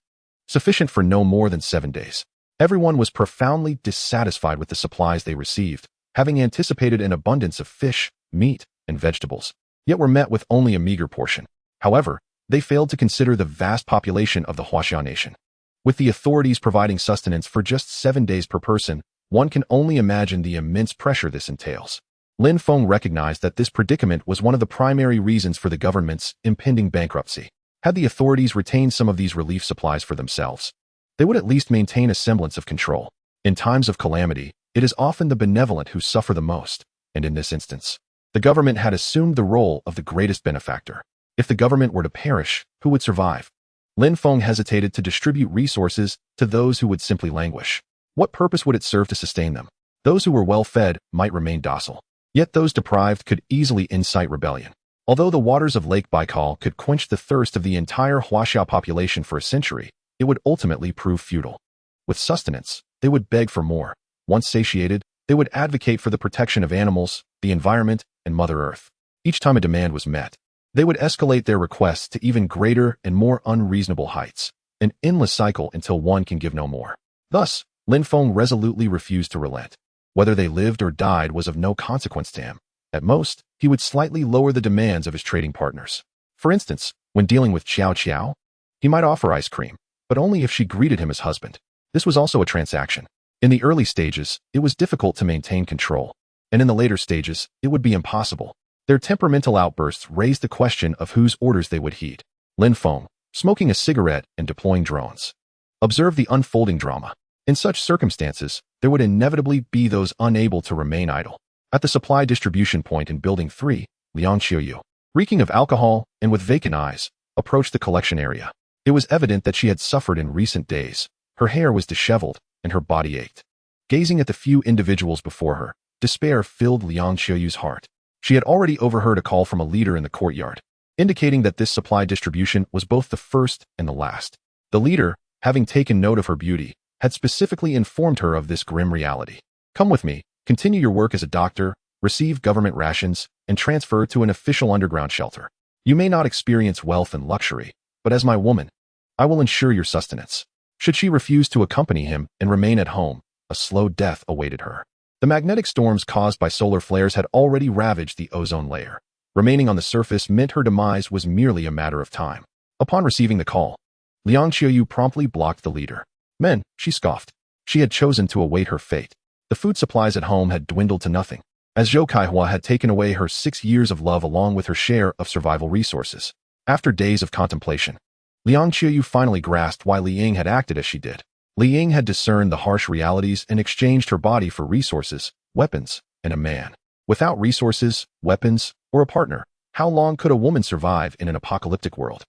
A: sufficient for no more than 7 days. Everyone was profoundly dissatisfied with the supplies they received, having anticipated an abundance of fish, meat, and vegetables, yet were met with only a meager portion. However, they failed to consider the vast population of the Huaxia nation. With the authorities providing sustenance for just 7 days per person, one can only imagine the immense pressure this entails. Lin Feng recognized that this predicament was one of the primary reasons for the government's impending bankruptcy. Had the authorities retained some of these relief supplies for themselves, they would at least maintain a semblance of control. In times of calamity, it is often the benevolent who suffer the most, and in this instance, the government had assumed the role of the greatest benefactor. If the government were to perish, who would survive? Lin Feng hesitated to distribute resources to those who would simply languish. What purpose would it serve to sustain them? Those who were well-fed might remain docile, yet those deprived could easily incite rebellion. Although the waters of Lake Baikal could quench the thirst of the entire Huaxia population for a century, it would ultimately prove futile. With sustenance, they would beg for more. Once satiated, they would advocate for the protection of animals, the environment, and Mother Earth. Each time a demand was met, they would escalate their requests to even greater and more unreasonable heights, an endless cycle until one can give no more. Thus, Lin Feng resolutely refused to relent. Whether they lived or died was of no consequence to him. At most, he would slightly lower the demands of his trading partners. For instance, when dealing with Xiao Qiao, he might offer ice cream, but only if she greeted him as husband. This was also a transaction. In the early stages, it was difficult to maintain control, and in the later stages, it would be impossible. Their temperamental outbursts raised the question of whose orders they would heed. Lin Feng, smoking a cigarette and deploying drones, observed the unfolding drama. In such circumstances, there would inevitably be those unable to remain idle. At the supply distribution point in Building 3, Liang Qiuyu, reeking of alcohol and with vacant eyes, approached the collection area. It was evident that she had suffered in recent days. Her hair was disheveled, and her body ached. Gazing at the few individuals before her, despair filled Liang Qiuyu's heart. She had already overheard a call from a leader in the courtyard, indicating that this supply distribution was both the first and the last. The leader, having taken note of her beauty, had specifically informed her of this grim reality. Come with me, continue your work as a doctor, receive government rations, and transfer to an official underground shelter. You may not experience wealth and luxury, but as my woman, I will ensure your sustenance. Should she refuse to accompany him and remain at home, a slow death awaited her. The magnetic storms caused by solar flares had already ravaged the ozone layer. Remaining on the surface meant her demise was merely a matter of time. Upon receiving the call, Liang Qiuyu promptly blocked the leader. Men, she scoffed. She had chosen to await her fate. The food supplies at home had dwindled to nothing, as Zhou Kaihua had taken away her 6 years of love along with her share of survival resources. After days of contemplation, Liang Qiuyu finally grasped why Li Ying had acted as she did. Li Ying had discerned the harsh realities and exchanged her body for resources, weapons, and a man. Without resources, weapons, or a partner, how long could a woman survive in an apocalyptic world?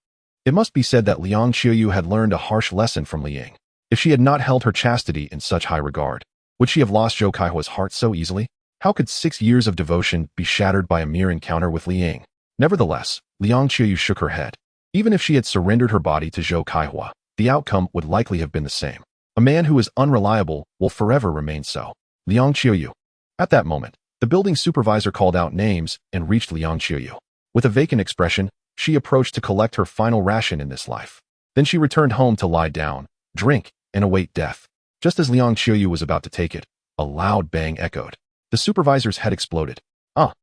A: It must be said that Liang Qiuyu had learned a harsh lesson from Li Ying. If she had not held her chastity in such high regard, would she have lost Zhou Kaihua's heart so easily? How could 6 years of devotion be shattered by a mere encounter with Li Ying? Nevertheless, Liang Qiuyu shook her head. Even if she had surrendered her body to Zhou Kaihua, the outcome would likely have been the same. A man who is unreliable will forever remain so. Liang Qiuyu. At that moment, the building supervisor called out names and reached Liang Qiuyu. With a vacant expression, she approached to collect her final ration in this life. Then she returned home to lie down, drink, and await death. Just as Liang Qiuyu was about to take it, a loud bang echoed. The supervisor's head exploded. Ah!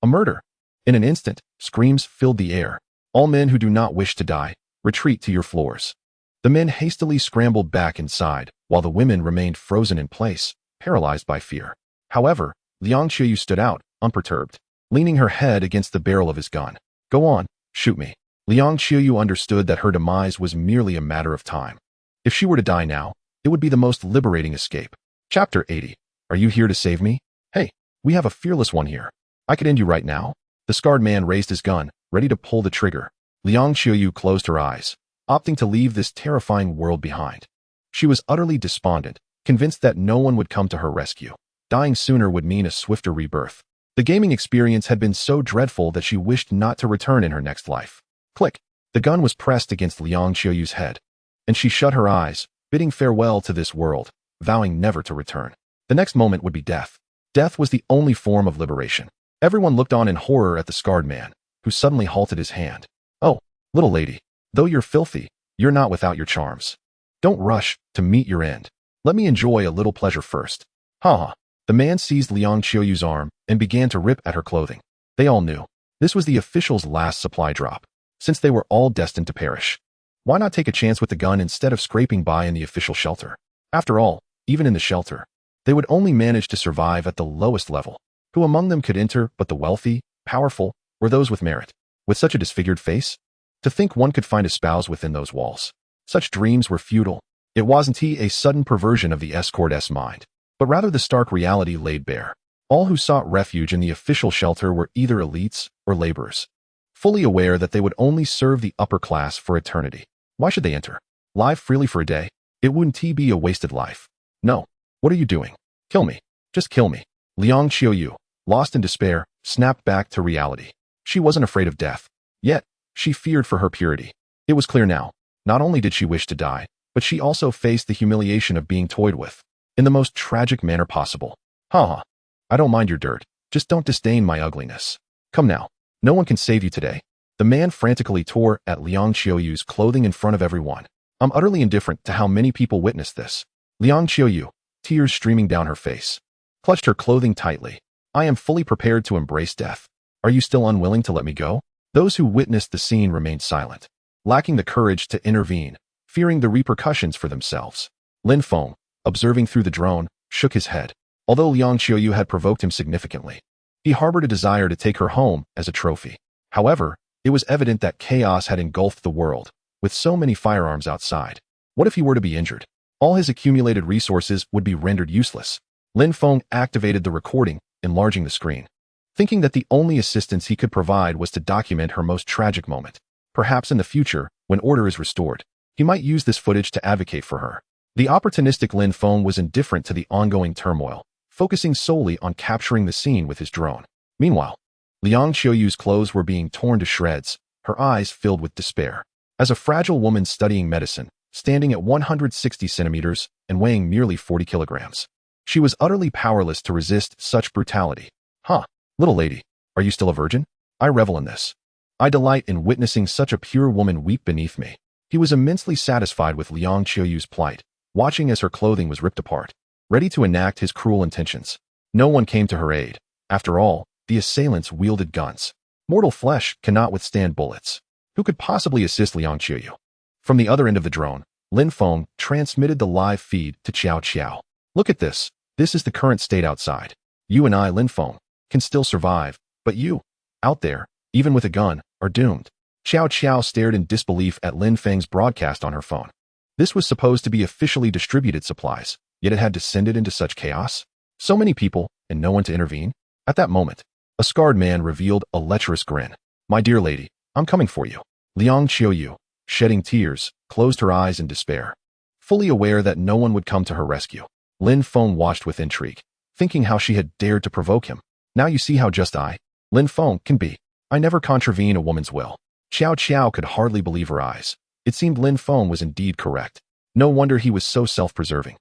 A: A murder! In an instant, screams filled the air. All men who do not wish to die, retreat to your floors. The men hastily scrambled back inside, while the women remained frozen in place, paralyzed by fear. However, Liang Qiuyu stood out, unperturbed, leaning her head against the barrel of his gun. Go on, shoot me. Liang Qiuyu understood that her demise was merely a matter of time. If she were to die now, it would be the most liberating escape. Chapter 80. Are you here to save me? Hey, we have a fearless one here. I could end you right now. The scarred man raised his gun, ready to pull the trigger. Liang Qiuyu closed her eyes, opting to leave this terrifying world behind. She was utterly despondent, convinced that no one would come to her rescue. Dying sooner would mean a swifter rebirth. The gaming experience had been so dreadful that she wished not to return in her next life. Click. The gun was pressed against Liang Qiuyu's head, and she shut her eyes, bidding farewell to this world, vowing never to return. The next moment would be death. Death was the only form of liberation. Everyone looked on in horror at the scarred man, who suddenly halted his hand. Oh, little lady, though you're filthy, you're not without your charms. Don't rush to meet your end. Let me enjoy a little pleasure first. Ha ha. The man seized Liang Qiuyu's arm and began to rip at her clothing. They all knew. This was the official's last supply drop, since they were all destined to perish. Why not take a chance with the gun instead of scraping by in the official shelter? After all, even in the shelter, they would only manage to survive at the lowest level. Who among them could enter but the wealthy, powerful, or those with merit? With such a disfigured face? To think one could find a spouse within those walls. Such dreams were futile. It wasn't a sudden perversion of the escort's mind, but rather the stark reality laid bare. All who sought refuge in the official shelter were either elites or laborers, fully aware that they would only serve the upper class for eternity. Why should they enter? Live freely for a day? It wouldn't be a wasted life. No. What are you doing? Kill me. Just kill me. Liang Qiuyu, lost in despair, snapped back to reality. She wasn't afraid of death. Yet, she feared for her purity. It was clear now. Not only did she wish to die, but she also faced the humiliation of being toyed with, in the most tragic manner possible. Ha ha. I don't mind your dirt. Just don't disdain my ugliness. Come now. No one can save you today. The man frantically tore at Liang Qiuyu's clothing in front of everyone. I'm utterly indifferent to how many people witnessed this. Liang Qiuyu, tears streaming down her face, clutched her clothing tightly. I am fully prepared to embrace death. Are you still unwilling to let me go? Those who witnessed the scene remained silent, lacking the courage to intervene, fearing the repercussions for themselves. Lin Feng, observing through the drone, shook his head. Although Liang Qiuyu had provoked him significantly, he harbored a desire to take her home as a trophy. However, it was evident that chaos had engulfed the world, with so many firearms outside. What if he were to be injured? All his accumulated resources would be rendered useless. Lin Feng activated the recording, enlarging the screen, thinking that the only assistance he could provide was to document her most tragic moment. Perhaps in the future, when order is restored, he might use this footage to advocate for her. The opportunistic Lin Feng was indifferent to the ongoing turmoil, focusing solely on capturing the scene with his drone. Meanwhile, Liang Qiuyu's clothes were being torn to shreds, her eyes filled with despair. As a fragile woman studying medicine, standing at 160 centimeters and weighing merely 40 kilograms, she was utterly powerless to resist such brutality. Huh, little lady, are you still a virgin? I revel in this. I delight in witnessing such a pure woman weep beneath me. He was immensely satisfied with Liang Qiuyu's plight, watching as her clothing was ripped apart, ready to enact his cruel intentions. No one came to her aid. After all, the assailants wielded guns. Mortal flesh cannot withstand bullets. Who could possibly assist Liang Qiuyu? From the other end of the drone, Lin Feng transmitted the live feed to Qiao Qiao. Look at this. This is the current state outside. You and I, Lin Feng, can still survive, but you, out there, even with a gun, are doomed. Qiao Qiao stared in disbelief at Lin Feng's broadcast on her phone. This was supposed to be officially distributed supplies, yet it had descended into such chaos. So many people, and no one to intervene. At that moment, a scarred man revealed a lecherous grin. My dear lady, I'm coming for you. Liang Qiuyu, shedding tears, closed her eyes in despair. Fully aware that no one would come to her rescue, Lin Feng watched with intrigue, thinking how she had dared to provoke him. Now you see how just I, Lin Feng, can be. I never contravene a woman's will. Qiao Qiao could hardly believe her eyes. It seemed Lin Feng was indeed correct. No wonder he was so self-preserving.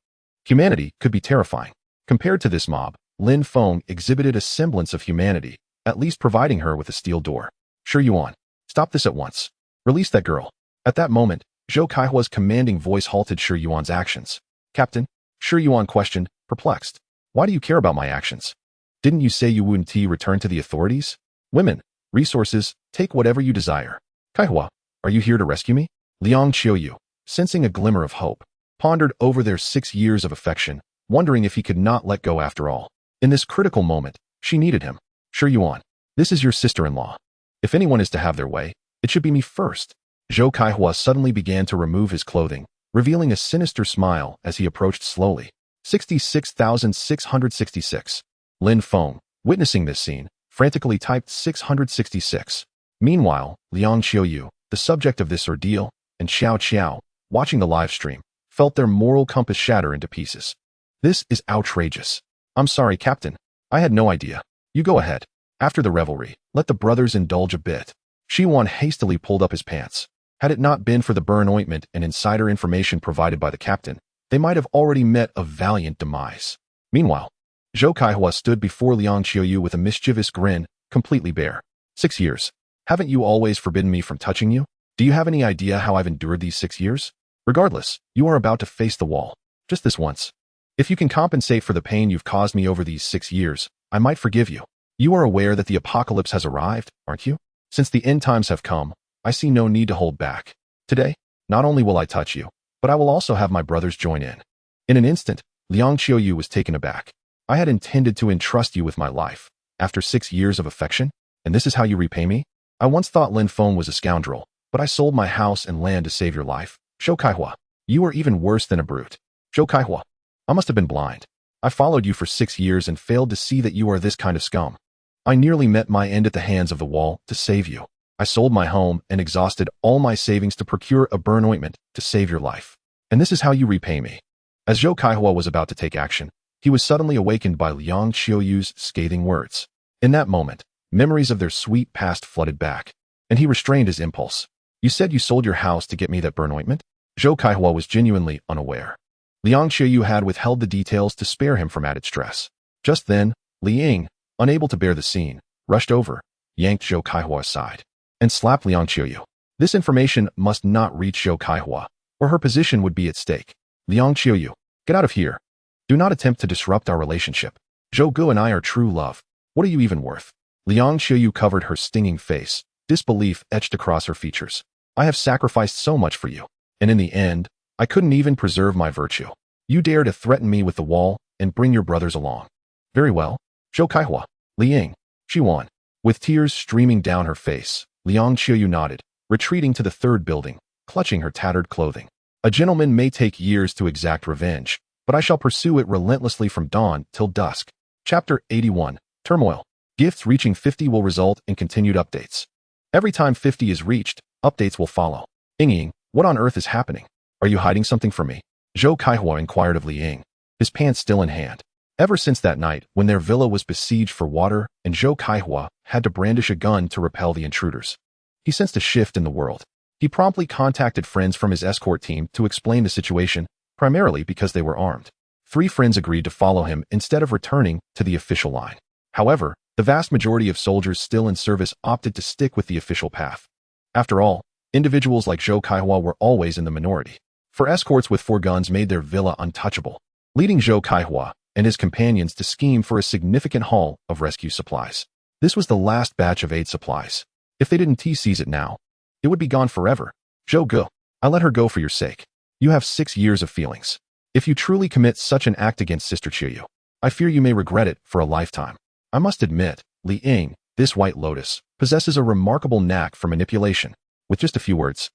A: Humanity could be terrifying. Compared to this mob, Lin Feng exhibited a semblance of humanity, at least providing her with a steel door. Shi Yuan, stop this at once. Release that girl. At that moment, Zhou Kaihua's commanding voice halted Shi Yuan's actions. Captain, Shi Yuan questioned, perplexed. Why do you care about my actions? Didn't you say you wouldn't return to the authorities? Women, resources, take whatever you desire. Kaihua, are you here to rescue me? Liang Qiuyu, sensing a glimmer of hope, pondered over their 6 years of affection, wondering if he could not let go after all. In this critical moment, she needed him. Shi Yuan, this is your sister-in-law. If anyone is to have their way, it should be me first. Zhou Kaihua suddenly began to remove his clothing, revealing a sinister smile as he approached slowly. 66,666. Lin Feng, witnessing this scene, frantically typed 666. Meanwhile, Liang Qiuyu, the subject of this ordeal, and Xiao Qiao, watching the live stream, felt their moral compass shatter into pieces. This is outrageous. I'm sorry, Captain. I had no idea. You go ahead. After the revelry, let the brothers indulge a bit. Shiwan hastily pulled up his pants. Had it not been for the burn ointment and insider information provided by the captain, they might have already met a valiant demise. Meanwhile, Zhou Kaihua stood before Liang Qiuyu with a mischievous grin, completely bare. 6 years. Haven't you always forbidden me from touching you? Do you have any idea how I've endured these 6 years? Regardless, you are about to face the wall. Just this once. If you can compensate for the pain you've caused me over these 6 years, I might forgive you. You are aware that the apocalypse has arrived, aren't you? Since the end times have come, I see no need to hold back. Today, not only will I touch you, but I will also have my brothers join in. In an instant, Liang Qiuyu was taken aback. I had intended to entrust you with my life. After 6 years of affection? And this is how you repay me? I once thought Lin Feng was a scoundrel, but I sold my house and land to save your life. Zhou Kaihua, you are even worse than a brute. Zhou Kaihua, I must have been blind. I followed you for 6 years and failed to see that you are this kind of scum. I nearly met my end at the hands of the wall to save you. I sold my home and exhausted all my savings to procure a burn ointment to save your life. And this is how you repay me. As Zhou Kaihua was about to take action, he was suddenly awakened by Liang Qiuyu's scathing words. In that moment, memories of their sweet past flooded back, and he restrained his impulse. You said you sold your house to get me that burn ointment? Zhou Kaihua was genuinely unaware. Liang Qiuyu had withheld the details to spare him from added stress. Just then, Li Ying, unable to bear the scene, rushed over, yanked Zhou Kaihua aside, and slapped Liang Qiuyu. This information must not reach Zhou Kaihua, or her position would be at stake. Liang Qiuyu, get out of here. Do not attempt to disrupt our relationship. Zhou Gu and I are true love. What are you even worth? Liang Qiuyu covered her stinging face, disbelief etched across her features. I have sacrificed so much for you, and in the end, I couldn't even preserve my virtue. You dare to threaten me with the wall and bring your brothers along. Very well. Zhou Kaihua, Li Ying, Shiwan. With tears streaming down her face, Liang Qiuyu nodded, retreating to the third building, clutching her tattered clothing. A gentleman may take years to exact revenge, but I shall pursue it relentlessly from dawn till dusk. Chapter 81. Turmoil. Gifts reaching 50 will result in continued updates. Every time 50 is reached, updates will follow. Ying, what on earth is happening? Are you hiding something from me? Zhou Kaihua inquired of Li Ying, his pants still in hand. Ever since that night, when their villa was besieged for water and Zhou Kaihua had to brandish a gun to repel the intruders, he sensed a shift in the world. He promptly contacted friends from his escort team to explain the situation, primarily because they were armed. 3 friends agreed to follow him instead of returning to the official line. However, the vast majority of soldiers still in service opted to stick with the official path. After all, individuals like Zhou Kaihua were always in the minority. For escorts with 4 guns made their villa untouchable, leading Zhou Kaihua and his companions to scheme for a significant haul of rescue supplies. This was the last batch of aid supplies. If they didn't seize it now, it would be gone forever. Zhou Gu, I let her go for your sake. You have 6 years of feelings. If you truly commit such an act against Sister Qiuyu, I fear you may regret it for a lifetime. I must admit, Li Ying, this white lotus, possesses a remarkable knack for manipulation. With just a few words,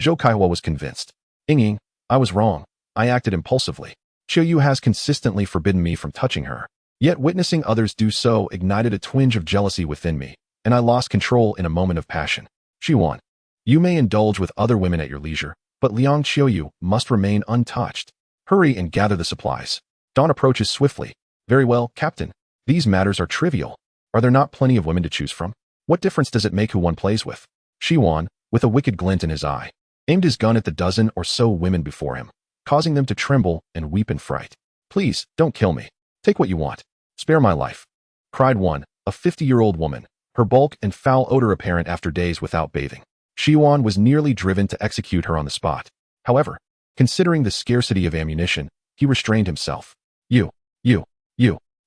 A: Zhou Kaihua was convinced. Ying, I was wrong. I acted impulsively. Qiuyu has consistently forbidden me from touching her. Yet witnessing others do so ignited a twinge of jealousy within me, and I lost control in a moment of passion. Shiwan, you may indulge with other women at your leisure, but Liang Qiuyu must remain untouched. Hurry and gather the supplies. Dawn approaches swiftly. Very well, Captain. These matters are trivial. Are there not plenty of women to choose from? What difference does it make who one plays with? Shiwan, with a wicked glint in his eye, aimed his gun at the dozen or so women before him, causing them to tremble and weep in fright. Please, don't kill me. Take what you want. Spare my life. Cried one, a 50-year-old woman, her bulk and foul odor apparent after days without bathing. Shiwan was nearly driven to execute her on the spot. However, considering the scarcity of ammunition, he restrained himself.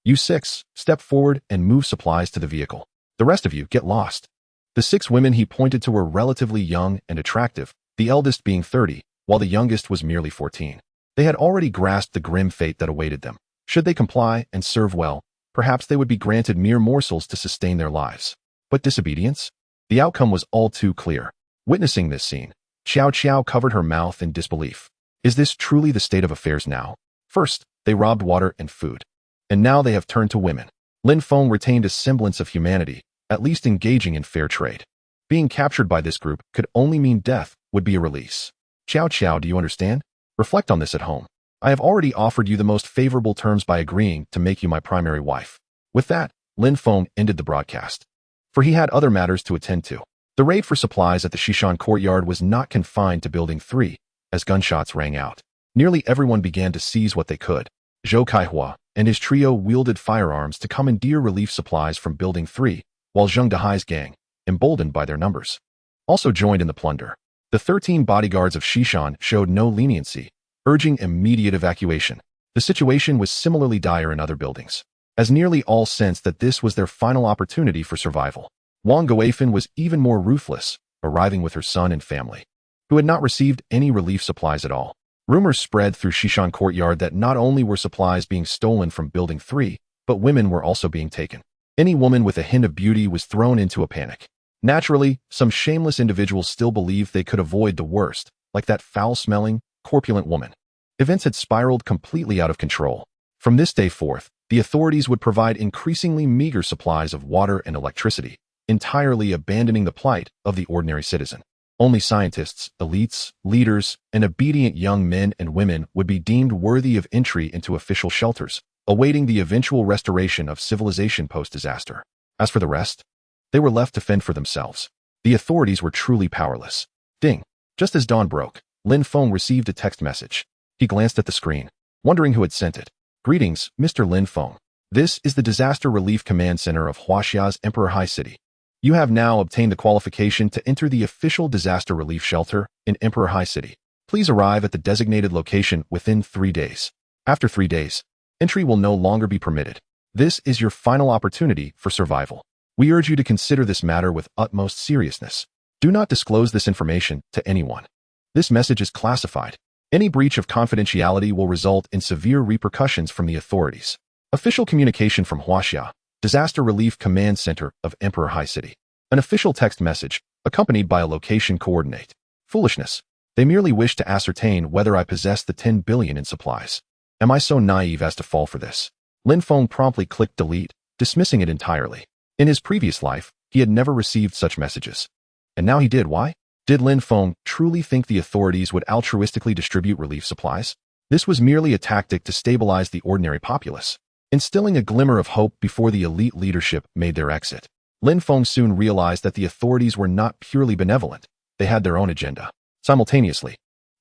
A: You 6, step forward and move supplies to the vehicle. The rest of you get lost. The 6 women he pointed to were relatively young and attractive, the eldest being 30, while the youngest was merely 14. They had already grasped the grim fate that awaited them. Should they comply and serve well, perhaps they would be granted mere morsels to sustain their lives. But disobedience? The outcome was all too clear. Witnessing this scene, Xiao Qiao covered her mouth in disbelief. Is this truly the state of affairs now? First, they robbed water and food. And now they have turned to women. Lin Feng retained a semblance of humanity, at least engaging in fair trade. Being captured by this group could only mean death would be a release. Xiao Qiao, do you understand? Reflect on this at home. I have already offered you the most favorable terms by agreeing to make you my primary wife. With that, Lin Feng ended the broadcast, for he had other matters to attend to. The raid for supplies at the Shishan courtyard was not confined to Building 3, as gunshots rang out. Nearly everyone began to seize what they could. Zhou Kaihua and his trio wielded firearms to commandeer relief supplies from Building 3, while Zheng Dehai's gang, emboldened by their numbers, also joined in the plunder. The 13 bodyguards of Shishan showed no leniency, urging immediate evacuation. The situation was similarly dire in other buildings, as nearly all sensed that this was their final opportunity for survival. Wang Guifan was even more ruthless, arriving with her son and family, who had not received any relief supplies at all. Rumors spread through Shishan courtyard that not only were supplies being stolen from Building 3, but women were also being taken. Any woman with a hint of beauty was thrown into a panic. Naturally, some shameless individuals still believed they could avoid the worst, like that foul-smelling, corpulent woman. Events had spiraled completely out of control. From this day forth, the authorities would provide increasingly meager supplies of water and electricity, entirely abandoning the plight of the ordinary citizen. Only scientists, elites, leaders, and obedient young men and women would be deemed worthy of entry into official shelters, awaiting the eventual restoration of civilization post-disaster. As for the rest, they were left to fend for themselves. The authorities were truly powerless. Ding! Just as dawn broke, Lin Feng received a text message. He glanced at the screen, wondering who had sent it. Greetings, Mr. Lin Feng. This is the Disaster Relief Command Center of Huaxia's Emperor High City. You have now obtained the qualification to enter the official disaster relief shelter in Emperor High City. Please arrive at the designated location within 3 days. After 3 days, entry will no longer be permitted. This is your final opportunity for survival. We urge you to consider this matter with utmost seriousness. Do not disclose this information to anyone. This message is classified. Any breach of confidentiality will result in severe repercussions from the authorities. Official communication from Huaxia, Disaster Relief Command Center of Emperor High City. An official text message, accompanied by a location coordinate. Foolishness. They merely wish to ascertain whether I possess the 10 billion in supplies. Am I so naive as to fall for this? Lin Feng promptly clicked delete, dismissing it entirely. In his previous life, he had never received such messages. And now he did. Why? Did Lin Feng truly think the authorities would altruistically distribute relief supplies? This was merely a tactic to stabilize the ordinary populace, instilling a glimmer of hope before the elite leadership made their exit. Lin Feng soon realized that the authorities were not purely benevolent. They had their own agenda. Simultaneously,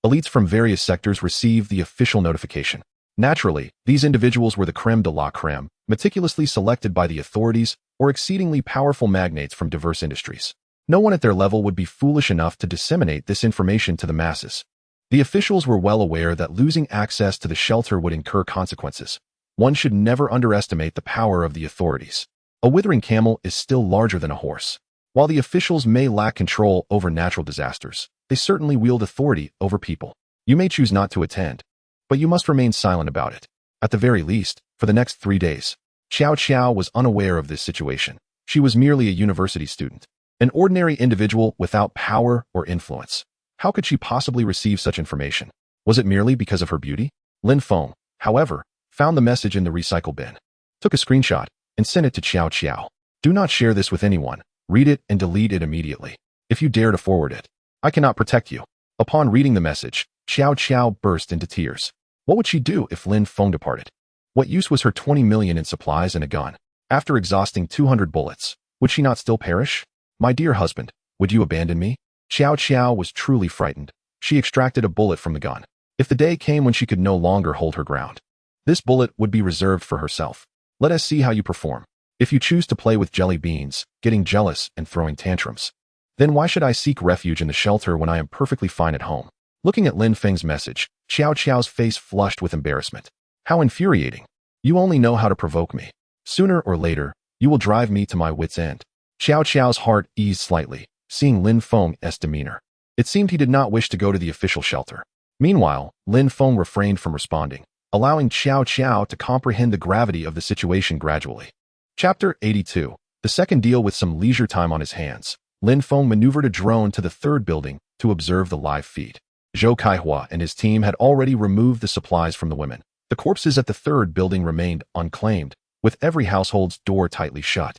A: elites from various sectors received the official notification. Naturally, these individuals were the creme de la creme, meticulously selected by the authorities or exceedingly powerful magnates from diverse industries. No one at their level would be foolish enough to disseminate this information to the masses. The officials were well aware that losing access to the shelter would incur consequences. One should never underestimate the power of the authorities. A withering camel is still larger than a horse. While the officials may lack control over natural disasters, they certainly wield authority over people. You may choose not to attend, but you must remain silent about it. At the very least, for the next 3 days. Xiao Qiao was unaware of this situation. She was merely a university student, an ordinary individual without power or influence. How could she possibly receive such information? Was it merely because of her beauty? Lin Feng, however, found the message in the recycle bin, took a screenshot, and sent it to Xiao Qiao. Do not share this with anyone. Read it and delete it immediately. If you dare to forward it, I cannot protect you. Upon reading the message, Xiao Qiao burst into tears. What would she do if Lin Feng departed? What use was her 20 million in supplies and a gun? After exhausting 200 bullets, would she not still perish? My dear husband, would you abandon me? Xiao Qiao was truly frightened. She extracted a bullet from the gun. If the day came when she could no longer hold her ground, this bullet would be reserved for herself. Let us see how you perform. If you choose to play with jelly beans, getting jealous and throwing tantrums, then why should I seek refuge in the shelter when I am perfectly fine at home? Looking at Lin Feng's message, Xiao Qiao's face flushed with embarrassment. How infuriating. You only know how to provoke me. Sooner or later, you will drive me to my wit's end. Xiao Qiao's heart eased slightly, seeing Lin Feng's demeanor. It seemed he did not wish to go to the official shelter. Meanwhile, Lin Feng refrained from responding, allowing Xiao Qiao to comprehend the gravity of the situation gradually. Chapter 82. The second deal. With some leisure time on his hands, Lin Feng maneuvered a drone to the third building to observe the live feed. Zhou Kaihua and his team had already removed the supplies from the women. The corpses at the third building remained unclaimed, with every household's door tightly shut.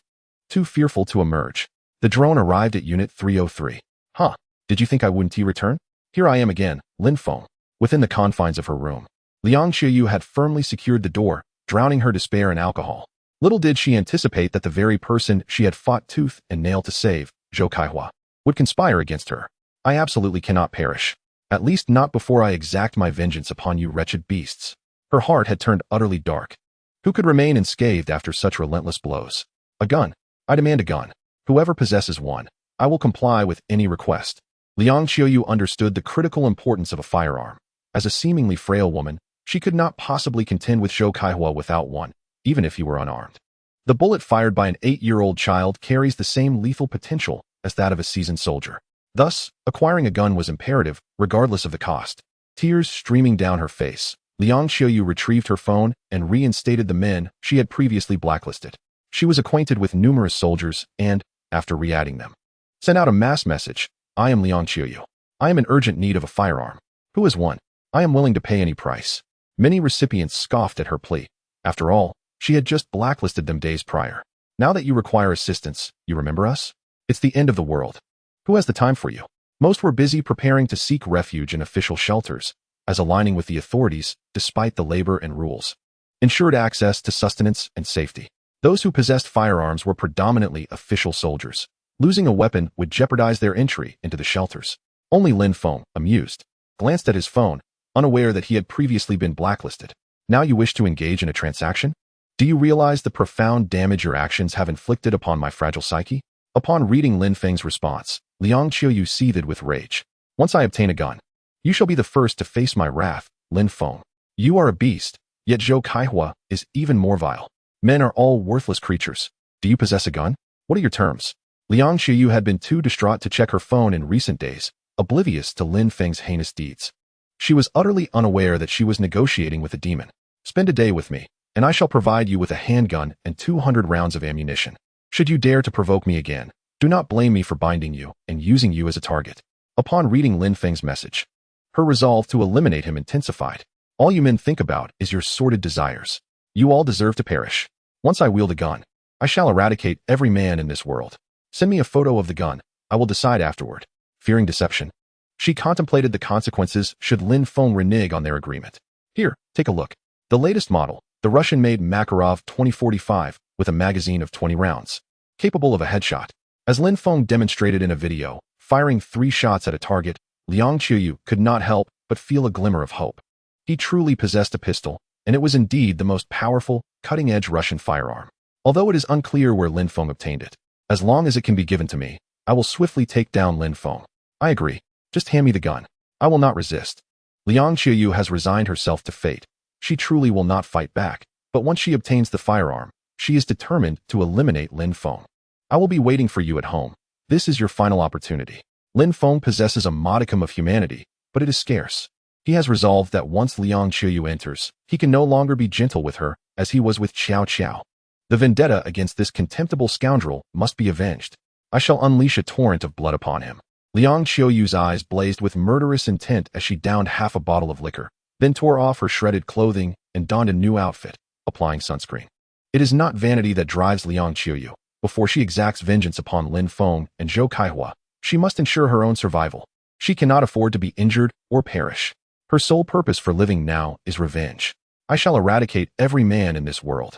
A: Too fearful to emerge, the drone arrived at Unit 303. Huh, did you think I wouldn't return? Here I am again, Lin Feng, within the confines of her room. Liang Qiuyu had firmly secured the door, drowning her despair in alcohol. Little did she anticipate that the very person she had fought tooth and nail to save, Zhou Kaihua, would conspire against her. I absolutely cannot perish. At least not before I exact my vengeance upon you wretched beasts. Her heart had turned utterly dark. Who could remain unscathed after such relentless blows? A gun. I demand a gun. Whoever possesses one, I will comply with any request. Liang Qiuyu understood the critical importance of a firearm. As a seemingly frail woman, she could not possibly contend with Zhou Kaihua without one, even if he were unarmed. The bullet fired by an 8-year-old child carries the same lethal potential as that of a seasoned soldier. Thus, acquiring a gun was imperative, regardless of the cost. Tears streaming down her face, Liang Qiuyu retrieved her phone and reinstated the men she had previously blacklisted. She was acquainted with numerous soldiers and, after re-adding them, sent out a mass message. I am Liang Qiuyu. I am in urgent need of a firearm. Who is one? I am willing to pay any price. Many recipients scoffed at her plea. After all, she had just blacklisted them days prior. Now that you require assistance, you remember us? It's the end of the world. Who has the time for you? Most were busy preparing to seek refuge in official shelters, as aligning with the authorities, despite the labor and rules, ensured access to sustenance and safety. Those who possessed firearms were predominantly official soldiers. Losing a weapon would jeopardize their entry into the shelters. Only Lin Feng, amused, glanced at his phone, unaware that he had previously been blacklisted. Now you wish to engage in a transaction? Do you realize the profound damage your actions have inflicted upon my fragile psyche? Upon reading Lin Feng's response, Liang Qiuyu seethed with rage. Once I obtain a gun, you shall be the first to face my wrath, Lin Feng. You are a beast, yet Zhou Kaihua is even more vile. Men are all worthless creatures. Do you possess a gun? What are your terms? Liang Qiuyu had been too distraught to check her phone in recent days, oblivious to Lin Feng's heinous deeds. She was utterly unaware that she was negotiating with a demon. Spend a day with me, and I shall provide you with a handgun and 200 rounds of ammunition. Should you dare to provoke me again, do not blame me for binding you and using you as a target. Upon reading Lin Feng's message, her resolve to eliminate him intensified. All you men think about is your sordid desires. You all deserve to perish. Once I wield a gun, I shall eradicate every man in this world. Send me a photo of the gun. I will decide afterward. Fearing deception, she contemplated the consequences should Lin Feng renege on their agreement. Here, take a look. The latest model, the Russian-made Makarov 2045, with a magazine of 20 rounds, capable of a headshot. As Lin Feng demonstrated in a video, firing 3 shots at a target, Liang Qiuyu could not help but feel a glimmer of hope. He truly possessed a pistol, and it was indeed the most powerful, cutting-edge Russian firearm. Although it is unclear where Lin Feng obtained it, as long as it can be given to me, I will swiftly take down Lin Feng. I agree. Just hand me the gun. I will not resist. Liang Qiuyu has resigned herself to fate. She truly will not fight back, but once she obtains the firearm, she is determined to eliminate Lin Feng. I will be waiting for you at home. This is your final opportunity. Lin Feng possesses a modicum of humanity, but it is scarce. He has resolved that once Liang Qiuyu enters, he can no longer be gentle with her, as he was with Xiao Qiao. The vendetta against this contemptible scoundrel must be avenged. I shall unleash a torrent of blood upon him. Liang Qiuyu's eyes blazed with murderous intent as she downed half a bottle of liquor, then tore off her shredded clothing and donned a new outfit, applying sunscreen. It is not vanity that drives Liang Qiuyu. Before she exacts vengeance upon Lin Feng and Zhou Kaihua, she must ensure her own survival. She cannot afford to be injured or perish. Her sole purpose for living now is revenge. I shall eradicate every man in this world.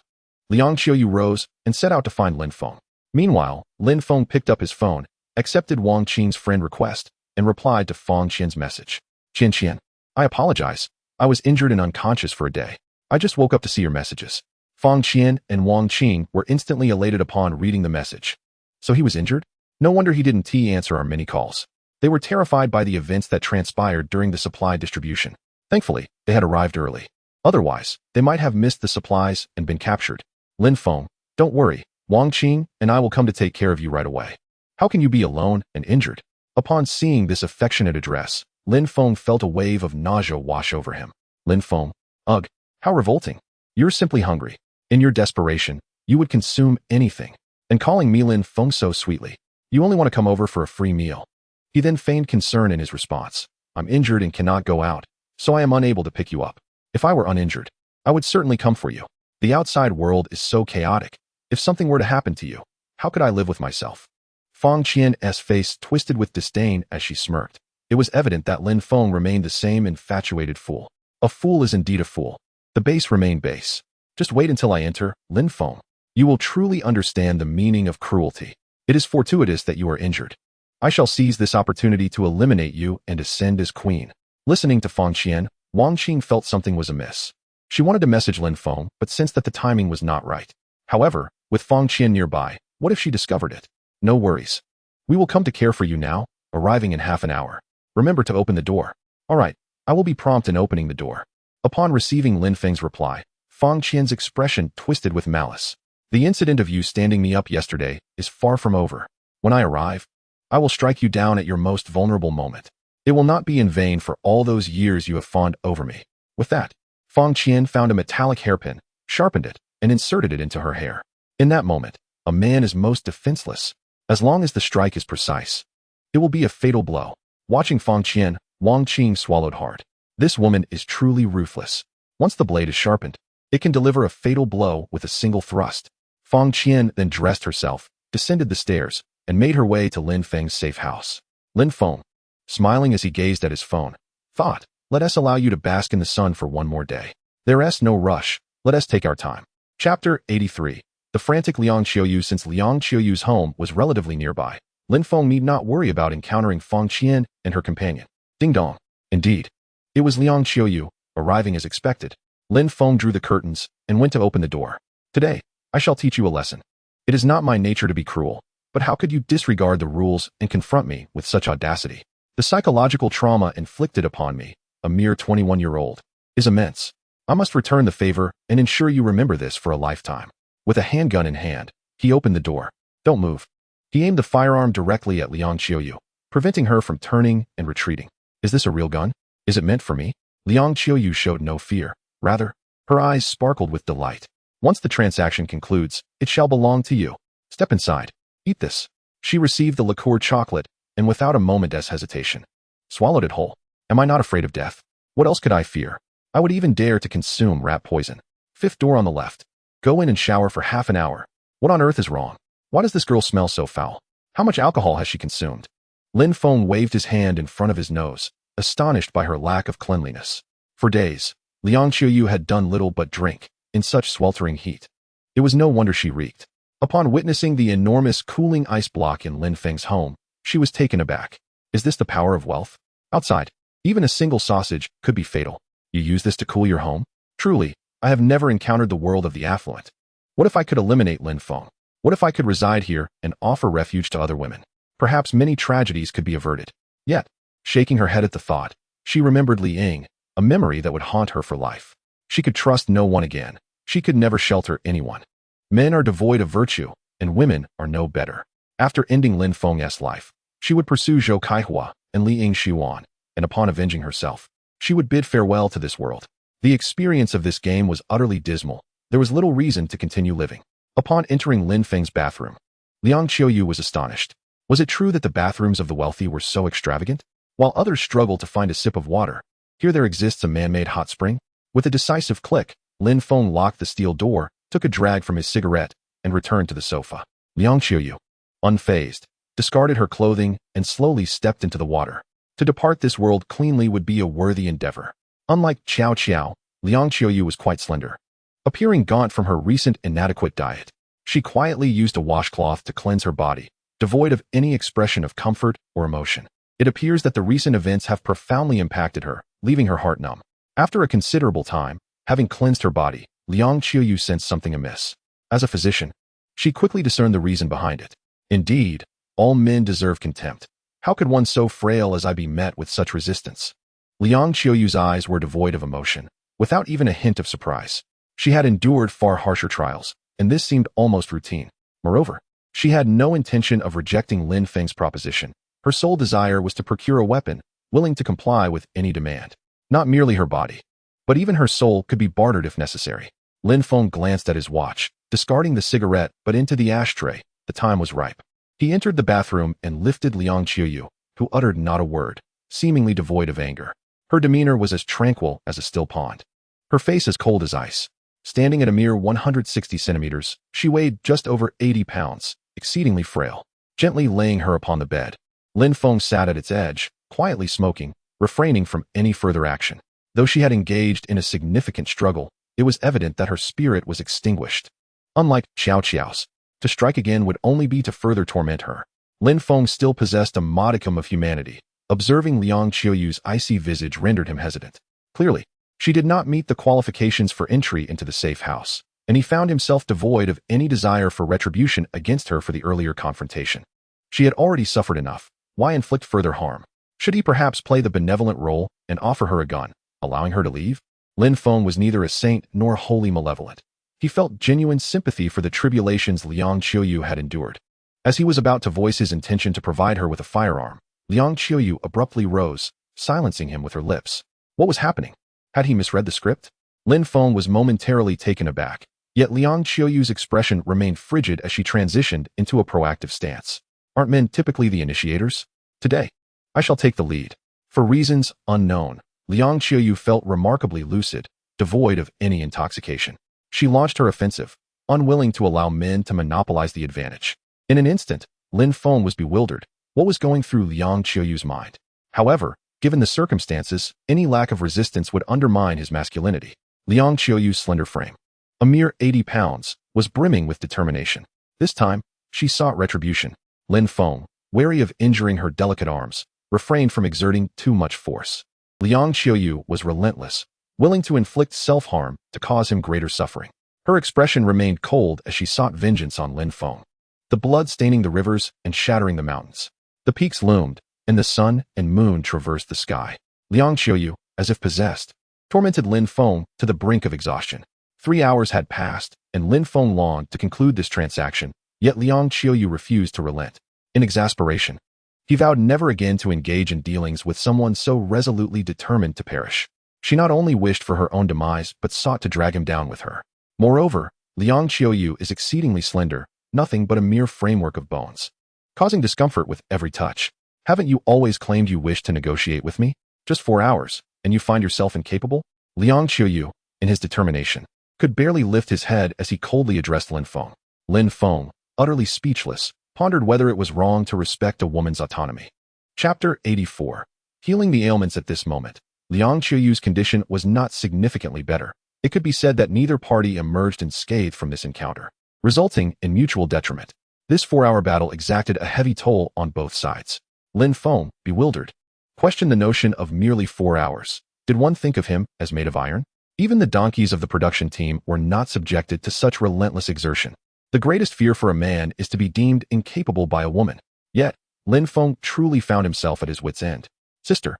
A: Liang Qiuyu rose and set out to find Lin Feng. Meanwhile, Lin Feng picked up his phone, accepted Wang Qing's friend request, and replied to Fang Qian's message. Qian, I apologize. I was injured and unconscious for a day. I just woke up to see your messages. Fang Qian and Wang Qing were instantly elated upon reading the message. So he was injured? No wonder he didn't answer our many calls. They were terrified by the events that transpired during the supply distribution. Thankfully, they had arrived early. Otherwise, they might have missed the supplies and been captured. Lin Feng, don't worry. Wang Qing and I will come to take care of you right away. How can you be alone and injured? Upon seeing this affectionate address, Lin Feng felt a wave of nausea wash over him. Lin Feng, ugh, how revolting. You're simply hungry. In your desperation, you would consume anything. And calling me Lin Feng so sweetly, you only want to come over for a free meal. He then feigned concern in his response. I'm injured and cannot go out, so I am unable to pick you up. If I were uninjured, I would certainly come for you. The outside world is so chaotic. If something were to happen to you, how could I live with myself? Fang Qian's face twisted with disdain as she smirked. It was evident that Lin Feng remained the same infatuated fool. A fool is indeed a fool. The base remain base. Just wait until I enter, Lin Feng. You will truly understand the meaning of cruelty. It is fortuitous that you are injured. I shall seize this opportunity to eliminate you and ascend as queen. Listening to Feng Qian, Wang Qing felt something was amiss. She wanted to message Lin Feng, but sensed that the timing was not right. However, with Feng Qian nearby, what if she discovered it? No worries. We will come to care for you now, arriving in half an hour. Remember to open the door. All right, I will be prompt in opening the door. Upon receiving Lin Feng's reply, Feng Qian's expression twisted with malice. The incident of you standing me up yesterday is far from over. When I arrive, I will strike you down at your most vulnerable moment. It will not be in vain for all those years you have fawned over me. With that, Feng Qian found a metallic hairpin, sharpened it, and inserted it into her hair. In that moment, a man is most defenseless. As long as the strike is precise, it will be a fatal blow. Watching Feng Qian, Wang Qing swallowed hard. This woman is truly ruthless. Once the blade is sharpened, it can deliver a fatal blow with a single thrust. Feng Qian then dressed herself, descended the stairs, and made her way to Lin Feng's safe house. Lin Feng, smiling as he gazed at his phone, thought, let us allow you to bask in the sun for one more day. There's no rush, let us take our time. Chapter 83. The frantic Liang Qiuyu. Since Liang Qiuyu's home was relatively nearby, Lin Feng need not worry about encountering Feng Qian and her companion. Ding dong. Indeed, it was Liang Qiuyu, arriving as expected. Lin Feng drew the curtains and went to open the door. Today, I shall teach you a lesson. It is not my nature to be cruel, but how could you disregard the rules and confront me with such audacity? The psychological trauma inflicted upon me, a mere 21-year-old, is immense. I must return the favor and ensure you remember this for a lifetime. With a handgun in hand, he opened the door. Don't move. He aimed the firearm directly at Liang Qiuyu, preventing her from turning and retreating. Is this a real gun? Is it meant for me? Liang Qiuyu showed no fear. Rather, her eyes sparkled with delight. Once the transaction concludes, it shall belong to you. Step inside. Eat this. She received the liqueur chocolate, and without a moment's hesitation, swallowed it whole. Am I not afraid of death? What else could I fear? I would even dare to consume rat poison. Fifth door on the left. Go in and shower for half an hour. What on earth is wrong? Why does this girl smell so foul? How much alcohol has she consumed? Lin Feng waved his hand in front of his nose, astonished by her lack of cleanliness. For days, Liang Qiuyu had done little but drink, in such sweltering heat. It was no wonder she reeked. Upon witnessing the enormous cooling ice block in Lin Feng's home, she was taken aback. Is this the power of wealth? Outside, even a single sausage could be fatal. You use this to cool your home? Truly, I have never encountered the world of the affluent. What if I could eliminate Lin Feng? What if I could reside here and offer refuge to other women? Perhaps many tragedies could be averted. Yet, shaking her head at the thought, she remembered Li Ying, a memory that would haunt her for life. She could trust no one again. She could never shelter anyone. Men are devoid of virtue, and women are no better. After ending Lin Feng's life, she would pursue Zhou Kaihua and Li Ying Xuan, and upon avenging herself, she would bid farewell to this world. The experience of this game was utterly dismal. There was little reason to continue living. Upon entering Lin Feng's bathroom, Liang Qiuyu was astonished. Was it true that the bathrooms of the wealthy were so extravagant? While others struggled to find a sip of water, here there exists a man-made hot spring. With a decisive click, Lin Feng locked the steel door, took a drag from his cigarette, and returned to the sofa. Liang Qiuyu, unfazed, discarded her clothing and slowly stepped into the water. To depart this world cleanly would be a worthy endeavor. Unlike Qiao Qiao, Liang Qiuyu was quite slender. Appearing gaunt from her recent inadequate diet, she quietly used a washcloth to cleanse her body, devoid of any expression of comfort or emotion. It appears that the recent events have profoundly impacted her, leaving her heart numb. After a considerable time, having cleansed her body, Liang Qiuyu sensed something amiss. As a physician, she quickly discerned the reason behind it. Indeed, all men deserve contempt. How could one so frail as I be met with such resistance? Liang Qiuyu's eyes were devoid of emotion, without even a hint of surprise. She had endured far harsher trials, and this seemed almost routine. Moreover, she had no intention of rejecting Lin Feng's proposition. Her sole desire was to procure a weapon, willing to comply with any demand. Not merely her body, but even her soul could be bartered if necessary. Lin Feng glanced at his watch, discarding the cigarette but into the ashtray. The time was ripe. He entered the bathroom and lifted Liang Qiuyu, who uttered not a word, seemingly devoid of anger. Her demeanor was as tranquil as a still pond. Her face as cold as ice. Standing at a mere 160 centimeters, she weighed just over 80 pounds, exceedingly frail. Gently laying her upon the bed, Lin Feng sat at its edge, quietly smoking, refraining from any further action. Though she had engaged in a significant struggle, it was evident that her spirit was extinguished. Unlike Xiao Qiao's, to strike again would only be to further torment her. Lin Feng still possessed a modicum of humanity. Observing Liang Qiuyu's icy visage rendered him hesitant. Clearly, she did not meet the qualifications for entry into the safe house, and he found himself devoid of any desire for retribution against her for the earlier confrontation. She had already suffered enough. Why inflict further harm? Should he perhaps play the benevolent role and offer her a gun, allowing her to leave? Lin Feng was neither a saint nor wholly malevolent. He felt genuine sympathy for the tribulations Liang Qiuyu had endured. As he was about to voice his intention to provide her with a firearm, Liang Qiuyu abruptly rose, silencing him with her lips. What was happening? Had he misread the script? Lin Feng was momentarily taken aback, yet Liang Qiuyu's expression remained frigid as she transitioned into a proactive stance. Aren't men typically the initiators? Today, I shall take the lead. For reasons unknown, Liang Qiuyu felt remarkably lucid, devoid of any intoxication. She launched her offensive, unwilling to allow men to monopolize the advantage. In an instant, Lin Feng was bewildered. What was going through Liang Qiuyu's mind? However, given the circumstances, any lack of resistance would undermine his masculinity. Liang Qiuyu's slender frame, a mere 80 pounds, was brimming with determination. This time, she sought retribution. Lin Feng, wary of injuring her delicate arms, refrained from exerting too much force. Liang Qiuyu was relentless, willing to inflict self-harm to cause him greater suffering. Her expression remained cold as she sought vengeance on Lin Feng. The blood staining the rivers and shattering the mountains. The peaks loomed, and the sun and moon traversed the sky. Liang Qiuyu, as if possessed, tormented Lin Feng to the brink of exhaustion. 3 hours had passed, and Lin Feng longed to conclude this transaction, yet Liang Qiuyu refused to relent. In exasperation, he vowed never again to engage in dealings with someone so resolutely determined to perish. She not only wished for her own demise, but sought to drag him down with her. Moreover, Liang Qiuyu is exceedingly slender, nothing but a mere framework of bones, causing discomfort with every touch. Haven't you always claimed you wished to negotiate with me? Just 4 hours, and you find yourself incapable? Liang Qiuyu, in his determination, could barely lift his head as he coldly addressed Lin Feng. Lin Feng, utterly speechless, pondered whether it was wrong to respect a woman's autonomy. Chapter 84. Healing the ailments. At this moment, Liang Qiuyu's condition was not significantly better. It could be said that neither party emerged unscathed from this encounter, resulting in mutual detriment. This 4-hour battle exacted a heavy toll on both sides. Lin Feng, bewildered, questioned the notion of merely 4 hours. Did one think of him as made of iron? Even the donkeys of the production team were not subjected to such relentless exertion. The greatest fear for a man is to be deemed incapable by a woman. Yet, Lin Feng truly found himself at his wit's end. Sister,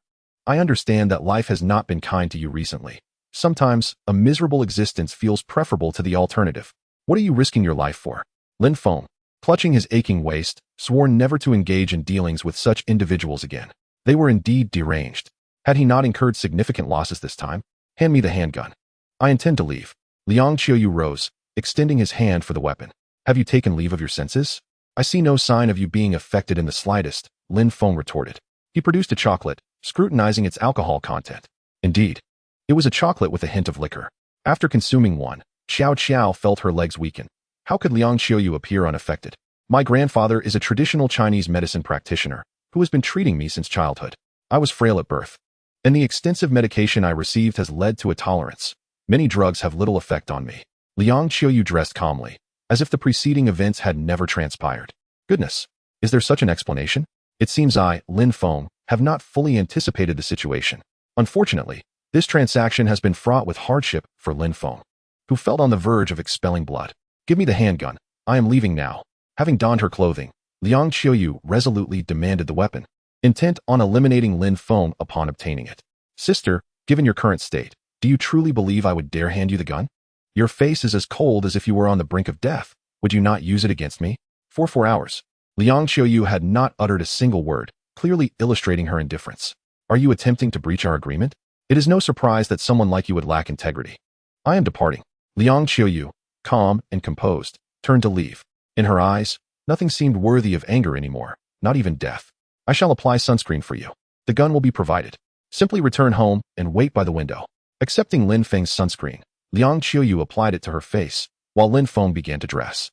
A: I understand that life has not been kind to you recently. Sometimes, a miserable existence feels preferable to the alternative. What are you risking your life for? Lin Feng, clutching his aching waist, swore never to engage in dealings with such individuals again. They were indeed deranged. Had he not incurred significant losses this time? Hand me the handgun. I intend to leave. Liang Qiuyu rose, extending his hand for the weapon. Have you taken leave of your senses? I see no sign of you being affected in the slightest, Lin Feng retorted. He produced a chocolate, scrutinizing its alcohol content. Indeed, it was a chocolate with a hint of liquor. After consuming one, Xiao Qiao felt her legs weaken. How could Liang Qiuyu appear unaffected? My grandfather is a traditional Chinese medicine practitioner who has been treating me since childhood. I was frail at birth, and the extensive medication I received has led to a tolerance. Many drugs have little effect on me. Liang Qiuyu dressed calmly, as if the preceding events had never transpired. Goodness, is there such an explanation? It seems I, Lin Feng, have not fully anticipated the situation. Unfortunately, this transaction has been fraught with hardship for Lin Feng, who felt on the verge of expelling blood. Give me the handgun. I am leaving now. Having donned her clothing, Liang Qiuyu resolutely demanded the weapon, intent on eliminating Lin Feng upon obtaining it. Sister, given your current state, do you truly believe I would dare hand you the gun? Your face is as cold as if you were on the brink of death. Would you not use it against me? For 4 hours. Liang Qiuyu had not uttered a single word, clearly illustrating her indifference. Are you attempting to breach our agreement? It is no surprise that someone like you would lack integrity. I am departing. Liang Qiuyu, calm and composed, turned to leave. In her eyes, nothing seemed worthy of anger anymore, not even death. I shall apply sunscreen for you. The gun will be provided. Simply return home and wait by the window. Accepting Lin Feng's sunscreen, Liang Qiuyu applied it to her face, while Lin Feng began to dress.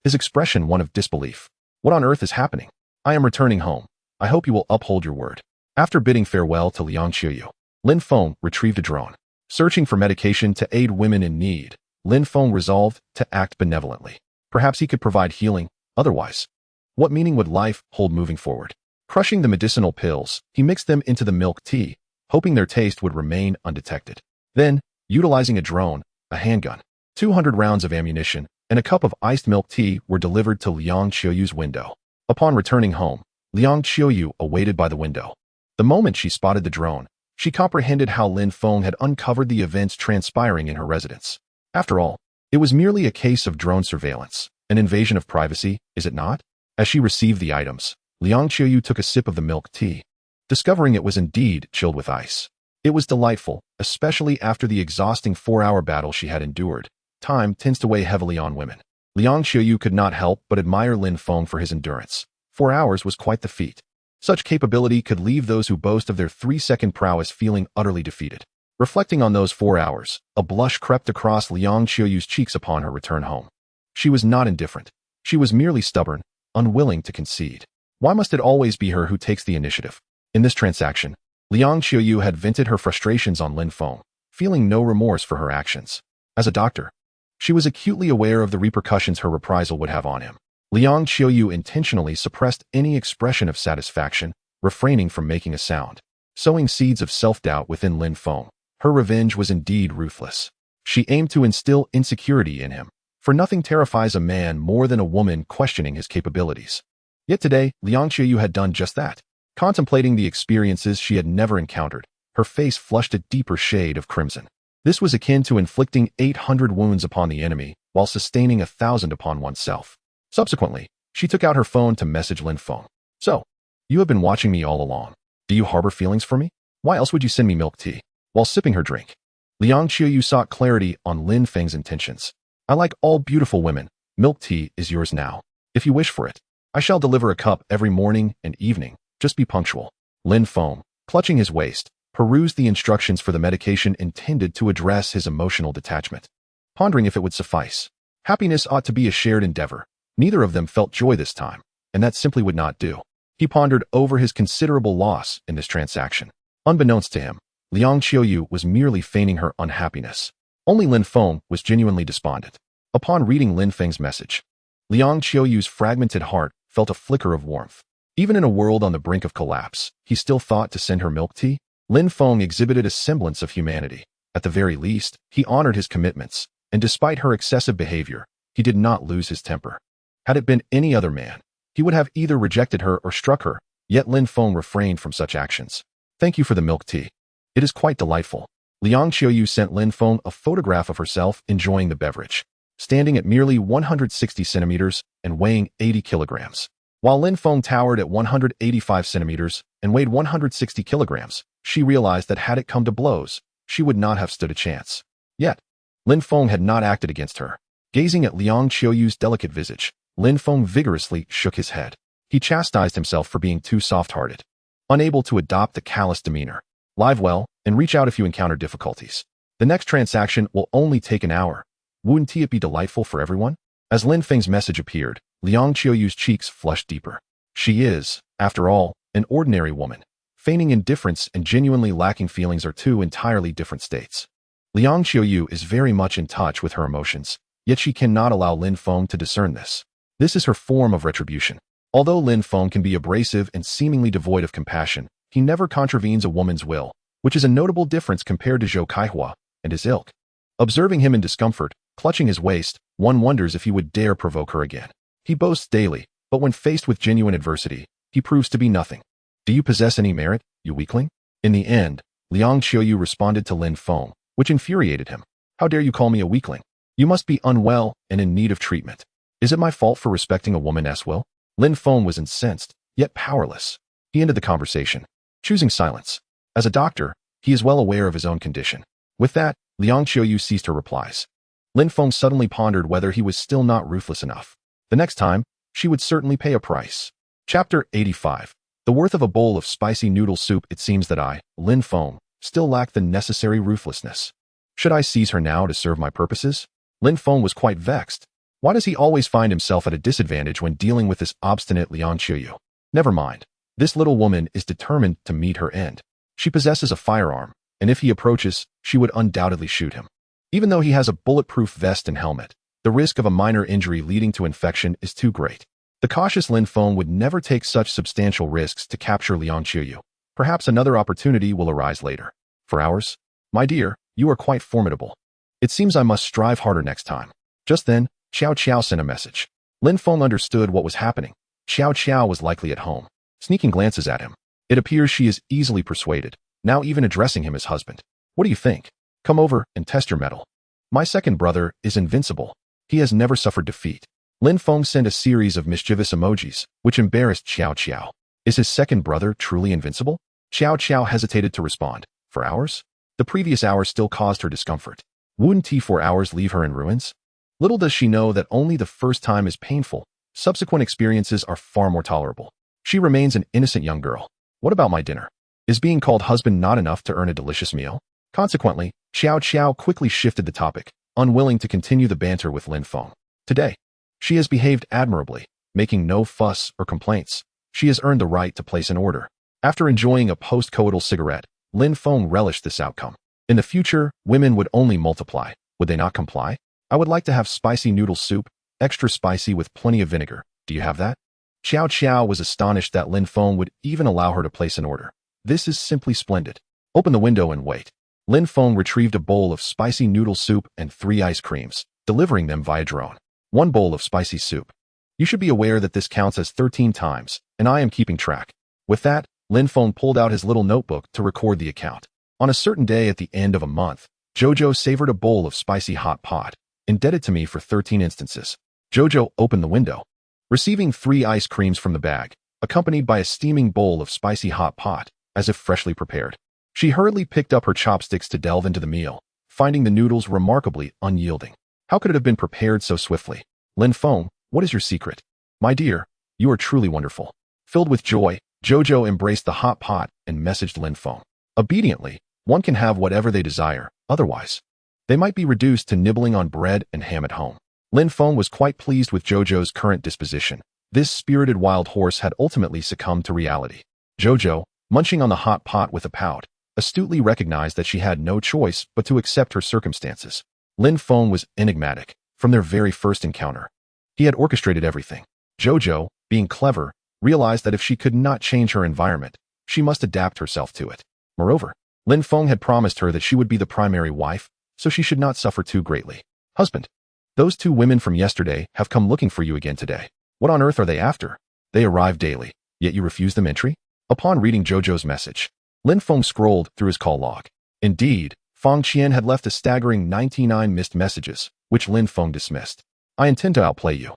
A: His expression one of disbelief. What on earth is happening? I am returning home. I hope you will uphold your word. After bidding farewell to Liang Qiuyu, Lin Feng retrieved a drone. Searching for medication to aid women in need, Lin Feng resolved to act benevolently. Perhaps he could provide healing. Otherwise, what meaning would life hold moving forward? Crushing the medicinal pills, he mixed them into the milk tea, hoping their taste would remain undetected. Then, utilizing a drone, a handgun, 200 rounds of ammunition, and a cup of iced milk tea were delivered to Liang Qiuyu's window. Upon returning home, Liang Qiuyu awaited by the window. The moment she spotted the drone, she comprehended how Lin Feng had uncovered the events transpiring in her residence. After all, it was merely a case of drone surveillance, an invasion of privacy, is it not? As she received the items, Liang Qiuyu took a sip of the milk tea, discovering it was indeed chilled with ice. It was delightful, especially after the exhausting 4-hour battle she had endured. Time tends to weigh heavily on women. Liang Qiuyu could not help but admire Lin Feng for his endurance. 4 hours was quite the feat. Such capability could leave those who boast of their 3-second prowess feeling utterly defeated. Reflecting on those 4 hours, a blush crept across Liang Qiuyu's cheeks upon her return home. She was not indifferent. She was merely stubborn, unwilling to concede. Why must it always be her who takes the initiative? In this transaction, Liang Qiuyu had vented her frustrations on Lin Feng, feeling no remorse for her actions. As a doctor, she was acutely aware of the repercussions her reprisal would have on him. Liang Qiuyu intentionally suppressed any expression of satisfaction, refraining from making a sound, sowing seeds of self-doubt within Lin Feng. Her revenge was indeed ruthless. She aimed to instill insecurity in him, for nothing terrifies a man more than a woman questioning his capabilities. Yet today, Liang Qiuyu had done just that. Contemplating the experiences she had never encountered, her face flushed a deeper shade of crimson. This was akin to inflicting 800 wounds upon the enemy while sustaining 1,000 upon oneself. Subsequently, she took out her phone to message Lin Feng. So, you have been watching me all along. Do you harbor feelings for me? Why else would you send me milk tea? While sipping her drink, Liang Qiuyu sought clarity on Lin Feng's intentions. I like all beautiful women. Milk tea is yours now. If you wish for it, I shall deliver a cup every morning and evening. Just be punctual. Lin Feng, clutching his waist, perused the instructions for the medication intended to address his emotional detachment, pondering if it would suffice. Happiness ought to be a shared endeavor. Neither of them felt joy this time, and that simply would not do. He pondered over his considerable loss in this transaction. Unbeknownst to him, Liang Qiuyu was merely feigning her unhappiness. Only Lin Feng was genuinely despondent. Upon reading Lin Feng's message, Liang Qiuyu's fragmented heart felt a flicker of warmth. Even in a world on the brink of collapse, he still thought to send her milk tea. Lin Feng exhibited a semblance of humanity. At the very least, he honored his commitments, and despite her excessive behavior, he did not lose his temper. Had it been any other man, he would have either rejected her or struck her, yet Lin Feng refrained from such actions. Thank you for the milk tea. It is quite delightful. Liang Qiuyu sent Lin Feng a photograph of herself enjoying the beverage, standing at merely 160 centimeters and weighing 80 kilograms. While Lin Feng towered at 185 centimeters and weighed 160 kilograms, she realized that had it come to blows, she would not have stood a chance. Yet, Lin Feng had not acted against her. Gazing at Liang Qiuyu's delicate visage, Lin Feng vigorously shook his head. He chastised himself for being too soft-hearted, unable to adopt the callous demeanor. Live well, and reach out if you encounter difficulties. The next transaction will only take an hour. Wouldn't it be delightful for everyone? As Lin Feng's message appeared, Liang Qiuyu's cheeks flushed deeper. She is, after all, an ordinary woman. Feigning indifference and genuinely lacking feelings are two entirely different states. Liang Qiuyu is very much in touch with her emotions, yet she cannot allow Lin Feng to discern this. This is her form of retribution. Although Lin Feng can be abrasive and seemingly devoid of compassion, he never contravenes a woman's will, which is a notable difference compared to Zhou Kaihua and his ilk. Observing him in discomfort, clutching his waist, one wonders if he would dare provoke her again. He boasts daily, but when faced with genuine adversity, he proves to be nothing. Do you possess any merit, you weakling? In the end, Liang Qiuyu responded to Lin Feng, which infuriated him. How dare you call me a weakling? You must be unwell and in need of treatment. Is it my fault for respecting a woman's will? Lin Feng was incensed, yet powerless. He ended the conversation, choosing silence. As a doctor, he is well aware of his own condition. With that, Liang Qiuyu ceased her replies. Lin Feng suddenly pondered whether he was still not ruthless enough. The next time, she would certainly pay a price. Chapter 85. The worth of a bowl of spicy noodle soup. It seems that I, Lin Feng, still lack the necessary ruthlessness. Should I seize her now to serve my purposes? Lin Feng was quite vexed. Why does he always find himself at a disadvantage when dealing with this obstinate Liang Qiuyu? Never mind. This little woman is determined to meet her end. She possesses a firearm, and if he approaches, she would undoubtedly shoot him. Even though he has a bulletproof vest and helmet, the risk of a minor injury leading to infection is too great. The cautious Lin Feng would never take such substantial risks to capture Liang Qiyu. Perhaps another opportunity will arise later. For hours? My dear, you are quite formidable. It seems I must strive harder next time. Just then, Xiao Qiao sent a message. Lin Feng understood what was happening. Xiao Qiao was likely at home. Sneaking glances at him. It appears she is easily persuaded, now even addressing him as husband. What do you think? Come over and test your mettle. My second brother is invincible. He has never suffered defeat. Lin Feng sent a series of mischievous emojis, which embarrassed Xiao Qiao. Is his second brother truly invincible? Xiao Qiao hesitated to respond. For hours? The previous hour still caused her discomfort. Wouldn't T4 hours leave her in ruins? Little does she know that only the first time is painful. Subsequent experiences are far more tolerable. She remains an innocent young girl. What about my dinner? Is being called husband not enough to earn a delicious meal? Consequently, Xiao Qiao quickly shifted the topic, unwilling to continue the banter with Lin Feng. Today, she has behaved admirably, making no fuss or complaints. She has earned the right to place an order. After enjoying a post-coital cigarette, Lin Feng relished this outcome. In the future, women would only multiply. Would they not comply? I would like to have spicy noodle soup, extra spicy with plenty of vinegar. Do you have that? Xiao Qiao was astonished that Lin Feng would even allow her to place an order. This is simply splendid. Open the window and wait. Lin Feng retrieved a bowl of spicy noodle soup and 3 ice creams, delivering them via drone. 1 bowl of spicy soup. You should be aware that this counts as 13 times, and I am keeping track. With that, Lin Feng pulled out his little notebook to record the account. On a certain day at the end of a month, Jojo savored a bowl of spicy hot pot, indebted to me for 13 instances. Jojo opened the window, receiving 3 ice creams from the bag, accompanied by a steaming bowl of spicy hot pot, as if freshly prepared. She hurriedly picked up her chopsticks to delve into the meal, finding the noodles remarkably unyielding. How could it have been prepared so swiftly? Lin Feng, what is your secret? My dear, you are truly wonderful. Filled with joy, Jojo embraced the hot pot and messaged Lin Feng. Obediently, one can have whatever they desire, otherwise, they might be reduced to nibbling on bread and ham at home. Lin Feng was quite pleased with Jojo's current disposition. This spirited wild horse had ultimately succumbed to reality. Jojo, munching on the hot pot with a pout, astutely recognized that she had no choice but to accept her circumstances. Lin Feng was enigmatic from their very first encounter. He had orchestrated everything. Jojo, being clever, realized that if she could not change her environment, she must adapt herself to it. Moreover, Lin Feng had promised her that she would be the primary wife, so she should not suffer too greatly. Husband, those 2 women from yesterday have come looking for you again today. What on earth are they after? They arrive daily, yet you refuse them entry? Upon reading Jojo's message, Lin Feng scrolled through his call log. Indeed, Fang Qian had left a staggering 99 missed messages, which Lin Feng dismissed. I intend to outplay you.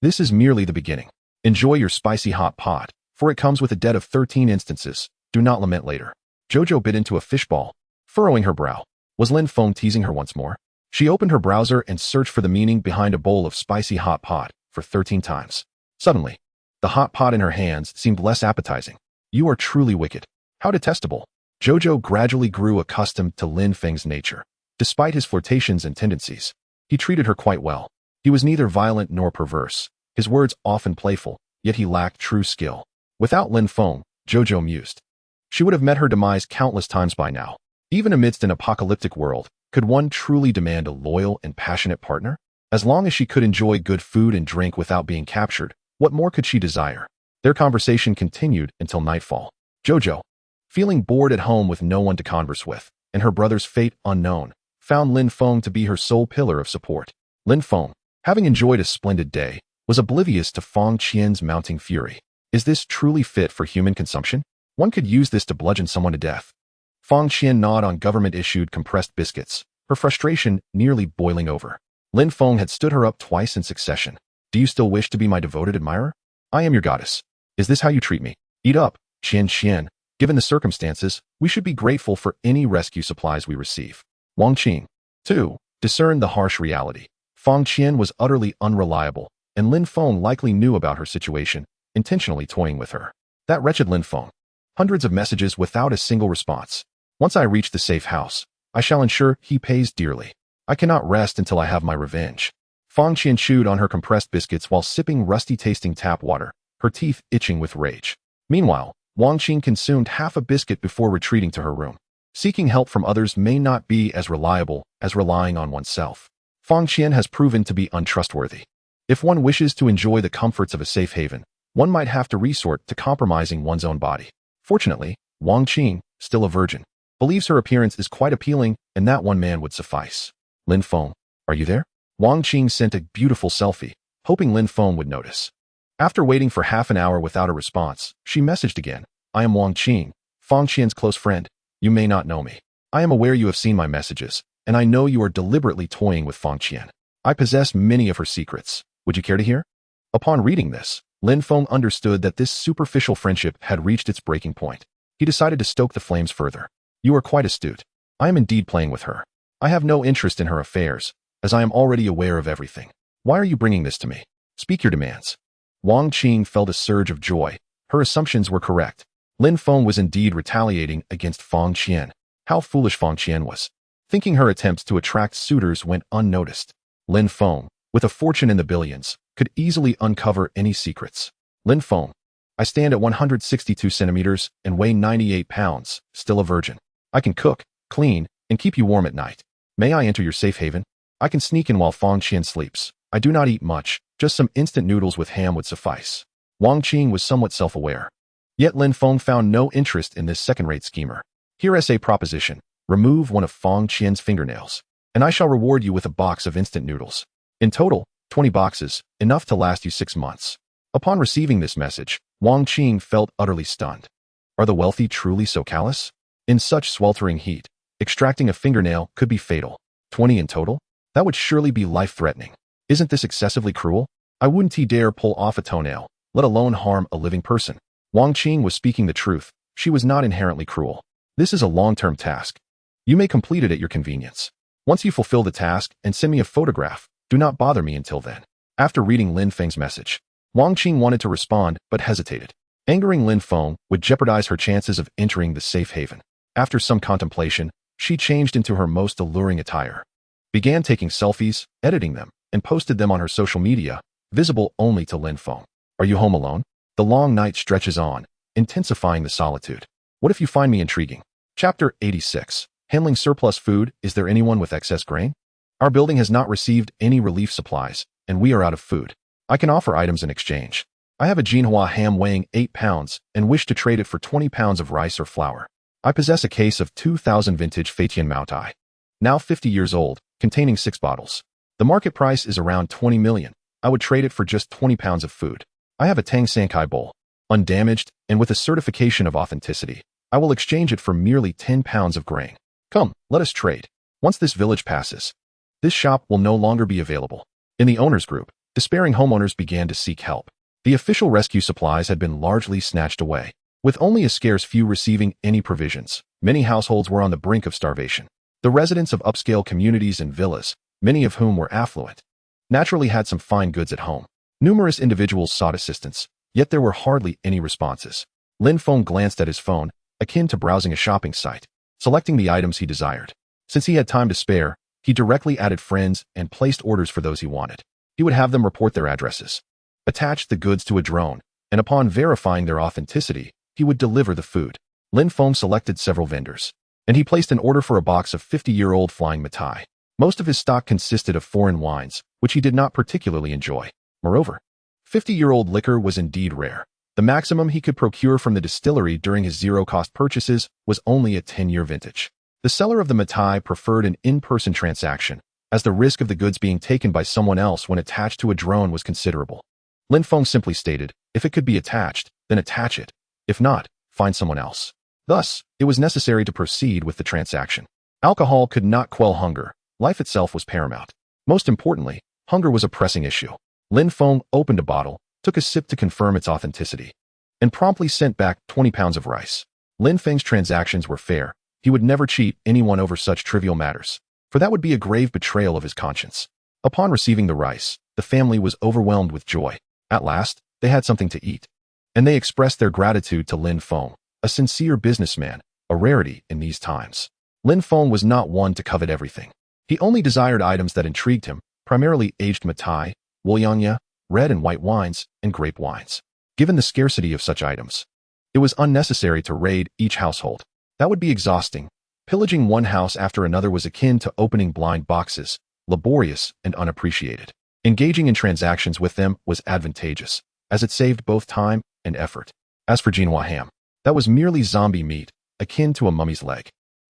A: This is merely the beginning. Enjoy your spicy hot pot, for it comes with a debt of 13 instances. Do not lament later. Jojo bit into a fishball, furrowing her brow. Was Lin Feng teasing her once more? She opened her browser and searched for the meaning behind a bowl of spicy hot pot for 13 times. Suddenly, the hot pot in her hands seemed less appetizing. You are truly wicked. How detestable. Jojo gradually grew accustomed to Lin Feng's nature. Despite his flirtations and tendencies, he treated her quite well. He was neither violent nor perverse, his words often playful, yet he lacked true skill. Without Lin Feng, Jojo mused. She would have met her demise countless times by now. Even amidst an apocalyptic world, could one truly demand a loyal and passionate partner? As long as she could enjoy good food and drink without being captured, what more could she desire? Their conversation continued until nightfall. Jojo, feeling bored at home with no one to converse with, and her brother's fate unknown, found Lin Feng to be her sole pillar of support. Lin Feng, having enjoyed a splendid day, was oblivious to Fang Qian's mounting fury. Is this truly fit for human consumption? One could use this to bludgeon someone to death. Fang Qian gnawed on government-issued compressed biscuits, her frustration nearly boiling over. Lin Feng had stood her up twice in succession. Do you still wish to be my devoted admirer? I am your goddess. Is this how you treat me? Eat up, Qian. Given the circumstances, we should be grateful for any rescue supplies we receive. Wang Qing, too, discerned the harsh reality. Fang Qian was utterly unreliable, and Lin Feng likely knew about her situation, intentionally toying with her. That wretched Lin Feng. Hundreds of messages without a single response. Once I reach the safe house, I shall ensure he pays dearly. I cannot rest until I have my revenge. Fang Qian chewed on her compressed biscuits while sipping rusty-tasting tap water, her teeth itching with rage. Meanwhile, Wang Qing consumed half a biscuit before retreating to her room. Seeking help from others may not be as reliable as relying on oneself. Fang Qian has proven to be untrustworthy. If one wishes to enjoy the comforts of a safe haven, one might have to resort to compromising one's own body. Fortunately, Wang Qing, still a virgin, believes her appearance is quite appealing and that one man would suffice. Lin Feng, are you there? Wang Qing sent a beautiful selfie, hoping Lin Feng would notice. After waiting for half an hour without a response, she messaged again. I am Wang Qing, Fang Qian's close friend. You may not know me. I am aware you have seen my messages, and I know you are deliberately toying with Fang Qian. I possess many of her secrets. Would you care to hear? Upon reading this, Lin Feng understood that this superficial friendship had reached its breaking point. He decided to stoke the flames further. You are quite astute. I am indeed playing with her. I have no interest in her affairs, as I am already aware of everything. Why are you bringing this to me? Speak your demands. Wang Qing felt a surge of joy. Her assumptions were correct. Lin Feng was indeed retaliating against Fang Qian. How foolish Fang Qian was. Thinking her attempts to attract suitors went unnoticed. Lin Feng, with a fortune in the billions, could easily uncover any secrets. Lin Feng, I stand at 162 centimeters and weigh 98 pounds, still a virgin. I can cook, clean, and keep you warm at night. May I enter your safe haven? I can sneak in while Fang Qian sleeps. I do not eat much, just some instant noodles with ham would suffice. Wang Qing was somewhat self-aware. Yet Lin Feng found no interest in this second-rate schemer. Here is a proposition. Remove one of Fang Qian's fingernails, and I shall reward you with a box of instant noodles. In total, 20 boxes, enough to last you 6 months. Upon receiving this message, Wang Qing felt utterly stunned. Are the wealthy truly so callous? In such sweltering heat, extracting a fingernail could be fatal. 20 in total? That would surely be life-threatening. Isn't this excessively cruel? I wouldn't dare pull off a toenail, let alone harm a living person. Wang Qing was speaking the truth. She was not inherently cruel. This is a long-term task. You may complete it at your convenience. Once you fulfill the task and send me a photograph, do not bother me until then. After reading Lin Feng's message, Wang Qing wanted to respond but hesitated. Angering Lin Feng would jeopardize her chances of entering the safe haven. After some contemplation, she changed into her most alluring attire, began taking selfies, editing them, and posted them on her social media, visible only to Lin Feng. Are you home alone? The long night stretches on, intensifying the solitude. What if you find me intriguing? Chapter 86. Handling surplus food. Is there anyone with excess grain? Our building has not received any relief supplies, and we are out of food. I can offer items in exchange. I have a Jinhua ham weighing 8 pounds and wish to trade it for 20 pounds of rice or flour. I possess a case of 2000 vintage Feitian Maotai, now 50 years old, containing 6 bottles. The market price is around 20 million. I would trade it for just 20 pounds of food. I have a Tang Sankai bowl, undamaged and with a certification of authenticity. I will exchange it for merely 10 pounds of grain. Come, let us trade. Once this village passes, this shop will no longer be available. In the owners group, despairing homeowners began to seek help. The official rescue supplies had been largely snatched away. With only a scarce few receiving any provisions, many households were on the brink of starvation. The residents of upscale communities and villas, many of whom were affluent, naturally had some fine goods at home. Numerous individuals sought assistance, yet there were hardly any responses. Lin Feng glanced at his phone, akin to browsing a shopping site, selecting the items he desired. Since he had time to spare, he directly added friends and placed orders for those he wanted. He would have them report their addresses, attach the goods to a drone, and upon verifying their authenticity, he would deliver the food. Lin Feng selected several vendors, and he placed an order for a box of 50-year-old flying Matai. Most of his stock consisted of foreign wines, which he did not particularly enjoy. Moreover, 50-year-old liquor was indeed rare. The maximum he could procure from the distillery during his zero-cost purchases was only a 10-year vintage. The seller of the Matai preferred an in-person transaction, as the risk of the goods being taken by someone else when attached to a drone was considerable. Lin Feng simply stated, if it could be attached, then attach it. If not, find someone else. Thus, it was necessary to proceed with the transaction. Alcohol could not quell hunger. Life itself was paramount. Most importantly, hunger was a pressing issue. Lin Feng opened a bottle, took a sip to confirm its authenticity, and promptly sent back 20 pounds of rice. Lin Feng's transactions were fair. He would never cheat anyone over such trivial matters, for that would be a grave betrayal of his conscience. Upon receiving the rice, the family was overwhelmed with joy. At last, they had something to eat, and they expressed their gratitude to Lin Feng, a sincere businessman, a rarity in these times. Lin Feng was not one to covet everything. He only desired items that intrigued him, primarily aged Matai, Wuliangya, red and white wines, and grape wines. Given the scarcity of such items, it was unnecessary to raid each household. That would be exhausting, Pillaging one house after another was akin to opening blind boxes, laborious and unappreciated. Engaging in transactions with them was advantageous, as it saved both time and effort. As for Jinhua ham, that was merely zombie meat, akin to a mummy's leg.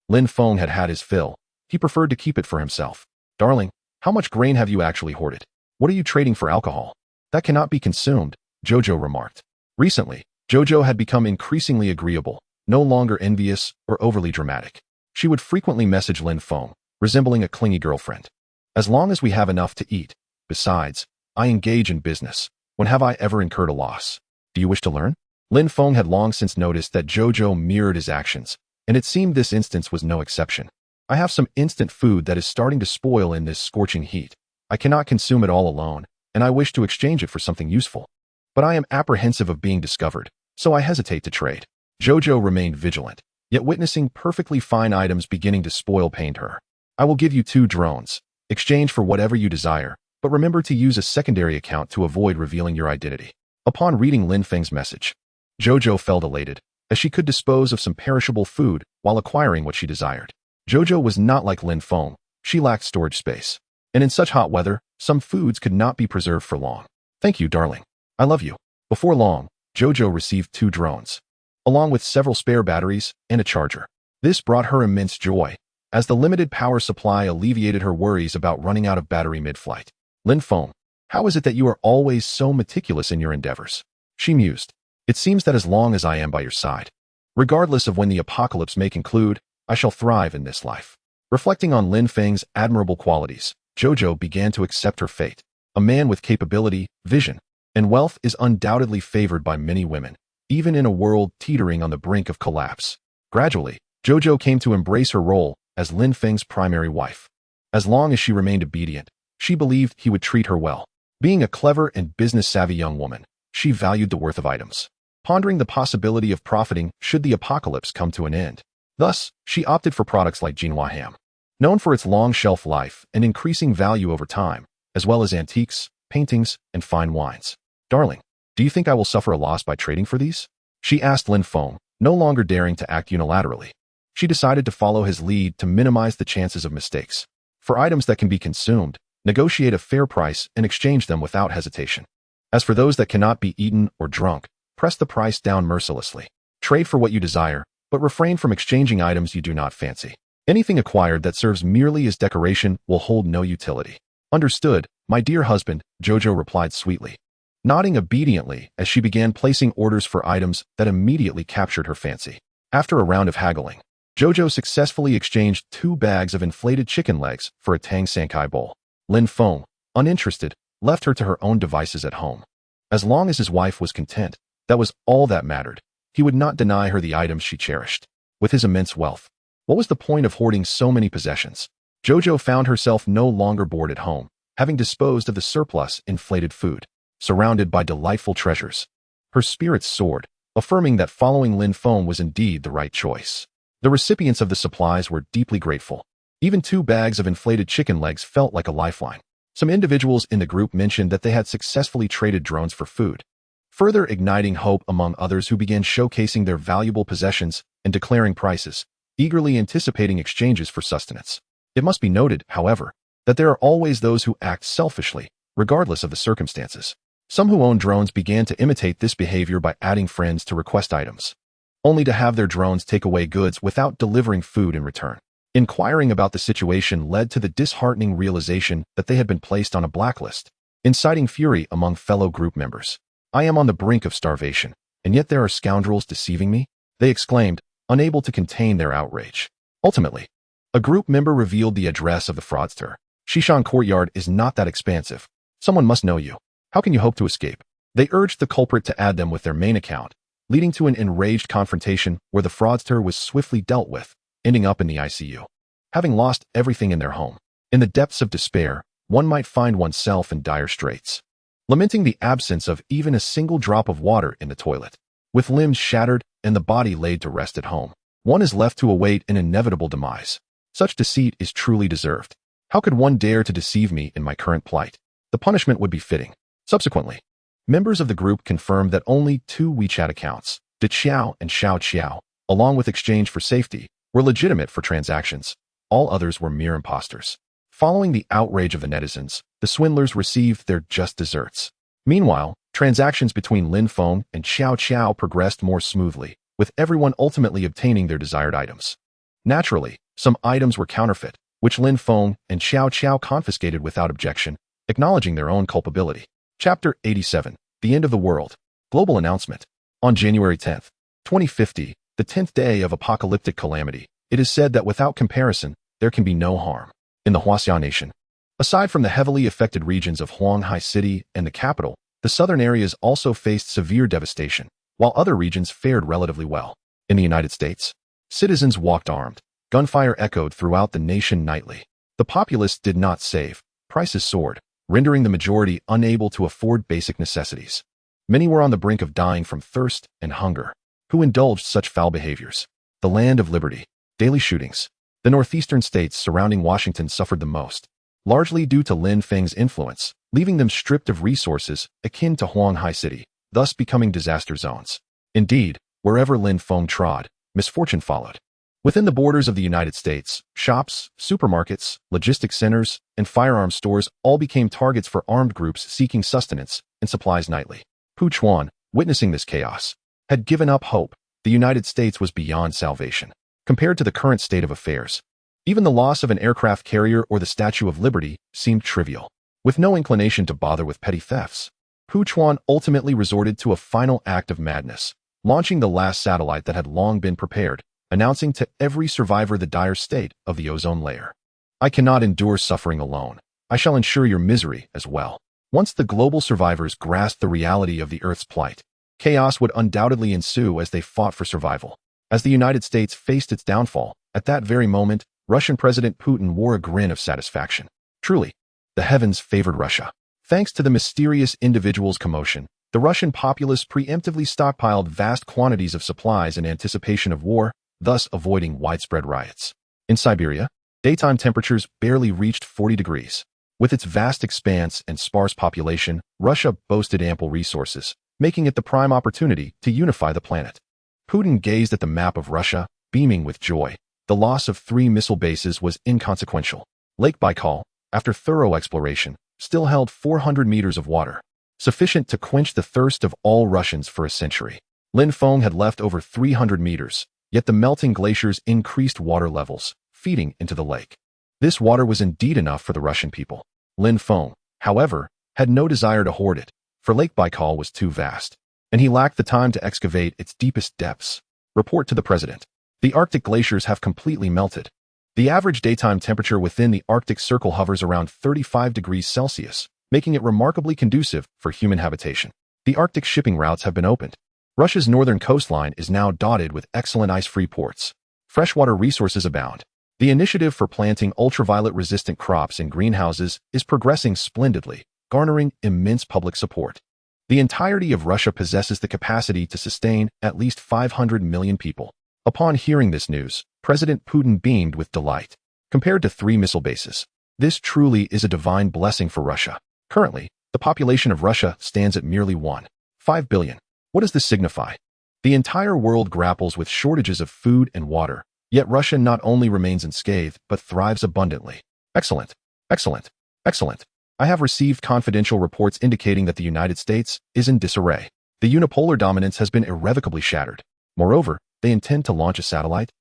A: Lin Feng had had his fill. He preferred to keep it for himself. Darling, how much grain have you actually hoarded? What are you trading for alcohol? That cannot be consumed, Jojo remarked. Recently, Jojo had become increasingly agreeable, no longer envious or overly dramatic. She would frequently message Lin Feng, resembling a clingy girlfriend. As long as we have enough to eat. Besides, I engage in business. When have I ever incurred a loss? Do you wish to learn? Lin Feng had long since noticed that Jojo mirrored his actions, and it seemed this instance was no exception. I have some instant food that is starting to spoil in this scorching heat. I cannot consume it all alone, and I wish to exchange it for something useful. But I am apprehensive of being discovered, so I hesitate to trade. Jojo remained vigilant, yet witnessing perfectly fine items beginning to spoil pained her. I will give you 2 drones. Exchange for whatever you desire, but remember to use a secondary account to avoid revealing your identity. Upon reading Lin Feng's message, Jojo felt elated, as she could dispose of some perishable food while acquiring what she desired. Jojo was not like Lin Feng. She lacked storage space. And in such hot weather, some foods could not be preserved for long. Thank you, darling. I love you. Before long, Jojo received 2 drones, along with several spare batteries and a charger. This brought her immense joy, as the limited power supply alleviated her worries about running out of battery mid-flight. Lin Feng, how is it that you are always so meticulous in your endeavors? She mused. It seems that as long as I am by your side, regardless of when the apocalypse may conclude, I shall thrive in this life. Reflecting on Lin Feng's admirable qualities, Jojo began to accept her fate. A man with capability, vision, and wealth is undoubtedly favored by many women, even in a world teetering on the brink of collapse. Gradually, Jojo came to embrace her role as Lin Feng's primary wife. As long as she remained obedient, she believed he would treat her well. Being a clever and business-savvy young woman, she valued the worth of items, pondering the possibility of profiting should the apocalypse come to an end. Thus, she opted for products like Jinhua ham, known for its long shelf life and increasing value over time, as well as antiques, paintings, and fine wines. Darling, do you think I will suffer a loss by trading for these? She asked Lin Feng, no longer daring to act unilaterally. She decided to follow his lead to minimize the chances of mistakes. For items that can be consumed, negotiate a fair price and exchange them without hesitation. As for those that cannot be eaten or drunk, press the price down mercilessly. Trade for what you desire, but refrain from exchanging items you do not fancy. Anything acquired that serves merely as decoration will hold no utility. Understood, my dear husband, Jojo replied sweetly, nodding obediently as she began placing orders for items that immediately captured her fancy. After a round of haggling, Jojo successfully exchanged 2 bags of inflated chicken legs for a Tang Sankai bowl. Lin Feng, uninterested, left her to her own devices at home. As long as his wife was content, that was all that mattered. He would not deny her the items she cherished. With his immense wealth, what was the point of hoarding so many possessions? Jojo found herself no longer bored at home, having disposed of the surplus inflated food. Surrounded by delightful treasures, her spirits soared, affirming that following Lin Feng was indeed the right choice. The recipients of the supplies were deeply grateful. Even 2 bags of inflated chicken legs felt like a lifeline. Some individuals in the group mentioned that they had successfully traded drones for food, further igniting hope among others who began showcasing their valuable possessions and declaring prices, eagerly anticipating exchanges for sustenance. It must be noted, however, that there are always those who act selfishly, regardless of the circumstances. Some who own drones began to imitate this behavior by adding friends to request items, only to have their drones take away goods without delivering food in return. Inquiring about the situation led to the disheartening realization that they had been placed on a blacklist, inciting fury among fellow group members. I am on the brink of starvation, and yet there are scoundrels deceiving me, they exclaimed, unable to contain their outrage. Ultimately, a group member revealed the address of the fraudster. Shishan Courtyard is not that expansive. Someone must know you. How can you hope to escape? They urged the culprit to add them with their main account, leading to an enraged confrontation where the fraudster was swiftly dealt with, ending up in the ICU. Having lost everything in their home, in the depths of despair, one might find oneself in dire straits, lamenting the absence of even a single drop of water in the toilet. With limbs shattered and the body laid to rest at home, one is left to await an inevitable demise. Such deceit is truly deserved. How could one dare to deceive me in my current plight? The punishment would be fitting. Subsequently, members of the group confirmed that only 2 WeChat accounts, De Xiao and Xiao Qiao, along with exchange for safety, were legitimate for transactions. All others were mere imposters. Following the outrage of the netizens, the swindlers received their just desserts. Meanwhile, transactions between Lin Feng and Xiao Qiao progressed more smoothly, with everyone ultimately obtaining their desired items. Naturally, some items were counterfeit, which Lin Feng and Xiao Qiao confiscated without objection, acknowledging their own culpability. Chapter 87. The End of the World. Global Announcement. On January 10, 2050, the 10th day of apocalyptic calamity, it is said that without comparison, there can be no harm. In the Huaxia Nation, aside from the heavily affected regions of Huanghai City and the capital, the southern areas also faced severe devastation, while other regions fared relatively well. In the United States, citizens walked armed. Gunfire echoed throughout the nation nightly. The populace did not save. Prices soared, rendering the majority unable to afford basic necessities. Many were on the brink of dying from thirst and hunger. Who indulged such foul behaviors? The land of liberty. Daily shootings. The northeastern states surrounding Washington suffered the most, largely due to Lin Feng's influence, leaving them stripped of resources akin to Huanghai City, thus becoming disaster zones. Indeed, wherever Lin Feng trod, misfortune followed. Within the borders of the United States, shops, supermarkets, logistics centers, and firearms stores all became targets for armed groups seeking sustenance and supplies nightly. Pu Chuan, witnessing this chaos, had given up hope. The United States was beyond salvation. Compared to the current state of affairs, even the loss of an aircraft carrier or the Statue of Liberty seemed trivial. With no inclination to bother with petty thefts, Pu Chuan ultimately resorted to a final act of madness, launching the last satellite that had long been prepared, announcing to every survivor the dire state of the ozone layer. I cannot endure suffering alone. I shall ensure your misery as well. Once the global survivors grasped the reality of the Earth's plight, chaos would undoubtedly ensue as they fought for survival. As the United States faced its downfall, at that very moment, Russian President Putin wore a grin of satisfaction. Truly, the heavens favored Russia. Thanks to the mysterious individual's commotion, the Russian populace preemptively stockpiled vast quantities of supplies in anticipation of war, thus avoiding widespread riots. In Siberia, daytime temperatures barely reached 40 degrees. With its vast expanse and sparse population, Russia boasted ample resources, making it the prime opportunity to unify the planet. Putin gazed at the map of Russia, beaming with joy. The loss of 3 missile bases was inconsequential. Lake Baikal, after thorough exploration, still held 400 meters of water, sufficient to quench the thirst of all Russians for a century. Lin Feng had left over 300 meters, yet the melting glaciers increased water levels, feeding into the lake. This water was indeed enough for the Russian people. Lin Feng, however, had no desire to hoard it, for Lake Baikal was too vast, and he lacked the time to excavate its deepest depths. Report to the president. The Arctic glaciers have completely melted. The average daytime temperature within the Arctic Circle hovers around 35 degrees Celsius, making it remarkably conducive for human habitation. The Arctic shipping routes have been opened. Russia's northern coastline is now dotted with excellent ice-free ports. Freshwater resources abound. The initiative for planting ultraviolet-resistant crops in greenhouses is progressing splendidly, garnering immense public support. The entirety of Russia possesses the capacity to sustain at least 500 million people. Upon hearing this news, President Putin beamed with delight. Compared to 3 missile bases, this truly is a divine blessing for Russia. Currently, the population of Russia stands at merely 1.5 billion. What does this signify? The entire world grapples with shortages of food and water, yet Russia not only remains unscathed, but thrives abundantly. Excellent, excellent, excellent. I have received confidential reports indicating that the United States is in disarray. The unipolar dominance has been irrevocably shattered. Moreover, they intend to launch a satellite.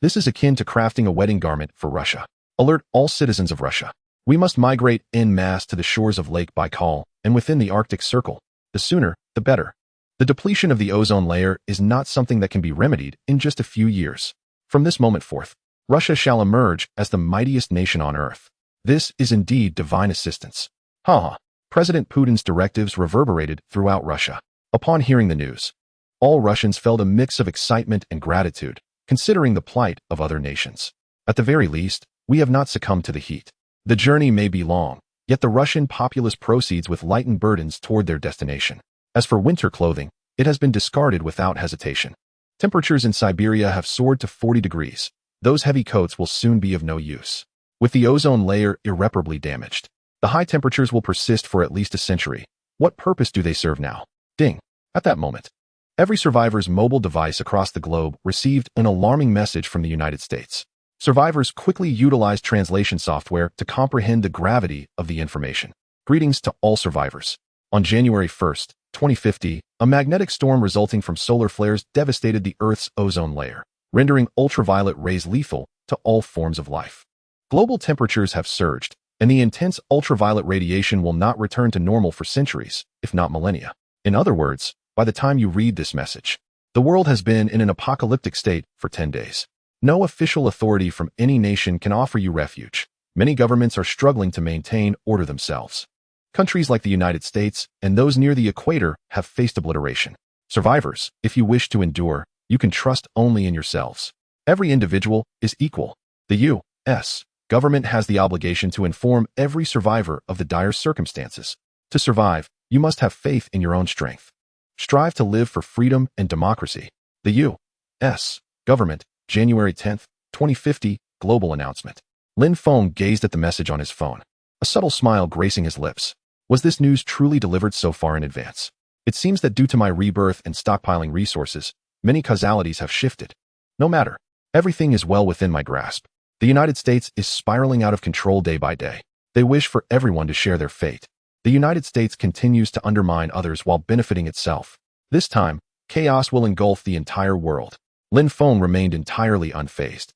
A: This is akin to crafting a wedding garment for Russia. Alert all citizens of Russia. We must migrate en masse to the shores of Lake Baikal and within the Arctic Circle. The sooner, the better. The depletion of the ozone layer is not something that can be remedied in just a few years. From this moment forth, Russia shall emerge as the mightiest nation on earth. This is indeed divine assistance. President Putin's directives reverberated throughout Russia. Upon hearing the news, all Russians felt a mix of excitement and gratitude, considering the plight of other nations. At the very least, we have not succumbed to the heat. The journey may be long, yet the Russian populace proceeds with lightened burdens toward their destination. As for winter clothing, it has been discarded without hesitation. Temperatures in Siberia have soared to 40 degrees. Those heavy coats will soon be of no use. With the ozone layer irreparably damaged, the high temperatures will persist for at least a century. What purpose do they serve now? Ding. At that moment, Every survivor's mobile device across the globe received an alarming message from the United States. Survivors quickly utilized translation software to comprehend the gravity of the information. Greetings to all survivors. On January 1st, 2050, a magnetic storm resulting from solar flares devastated the Earth's ozone layer, rendering ultraviolet rays lethal to all forms of life. Global temperatures have surged, and the intense ultraviolet radiation will not return to normal for centuries, if not millennia. In other words, by the time you read this message, the world has been in an apocalyptic state for 10 days. No official authority from any nation can offer you refuge. Many governments are struggling to maintain order themselves. Countries like the United States and those near the equator have faced obliteration. Survivors, if you wish to endure, you can trust only in yourselves. Every individual is equal. The U.S. government has the obligation to inform every survivor of the dire circumstances. To survive, you must have faith in your own strength. Strive to live for freedom and democracy. The U.S. government, January 10th, 2050, global announcement. Lin Feng gazed at the message on his phone, a subtle smile gracing his lips. Was this news truly delivered so far in advance? It seems that due to my rebirth and stockpiling resources, many causalities have shifted. No matter. Everything is well within my grasp. The United States is spiraling out of control day by day. They wish for everyone to share their fate. The United States continues to undermine others while benefiting itself. This time, chaos will engulf the entire world. Lin Feng remained entirely unfazed,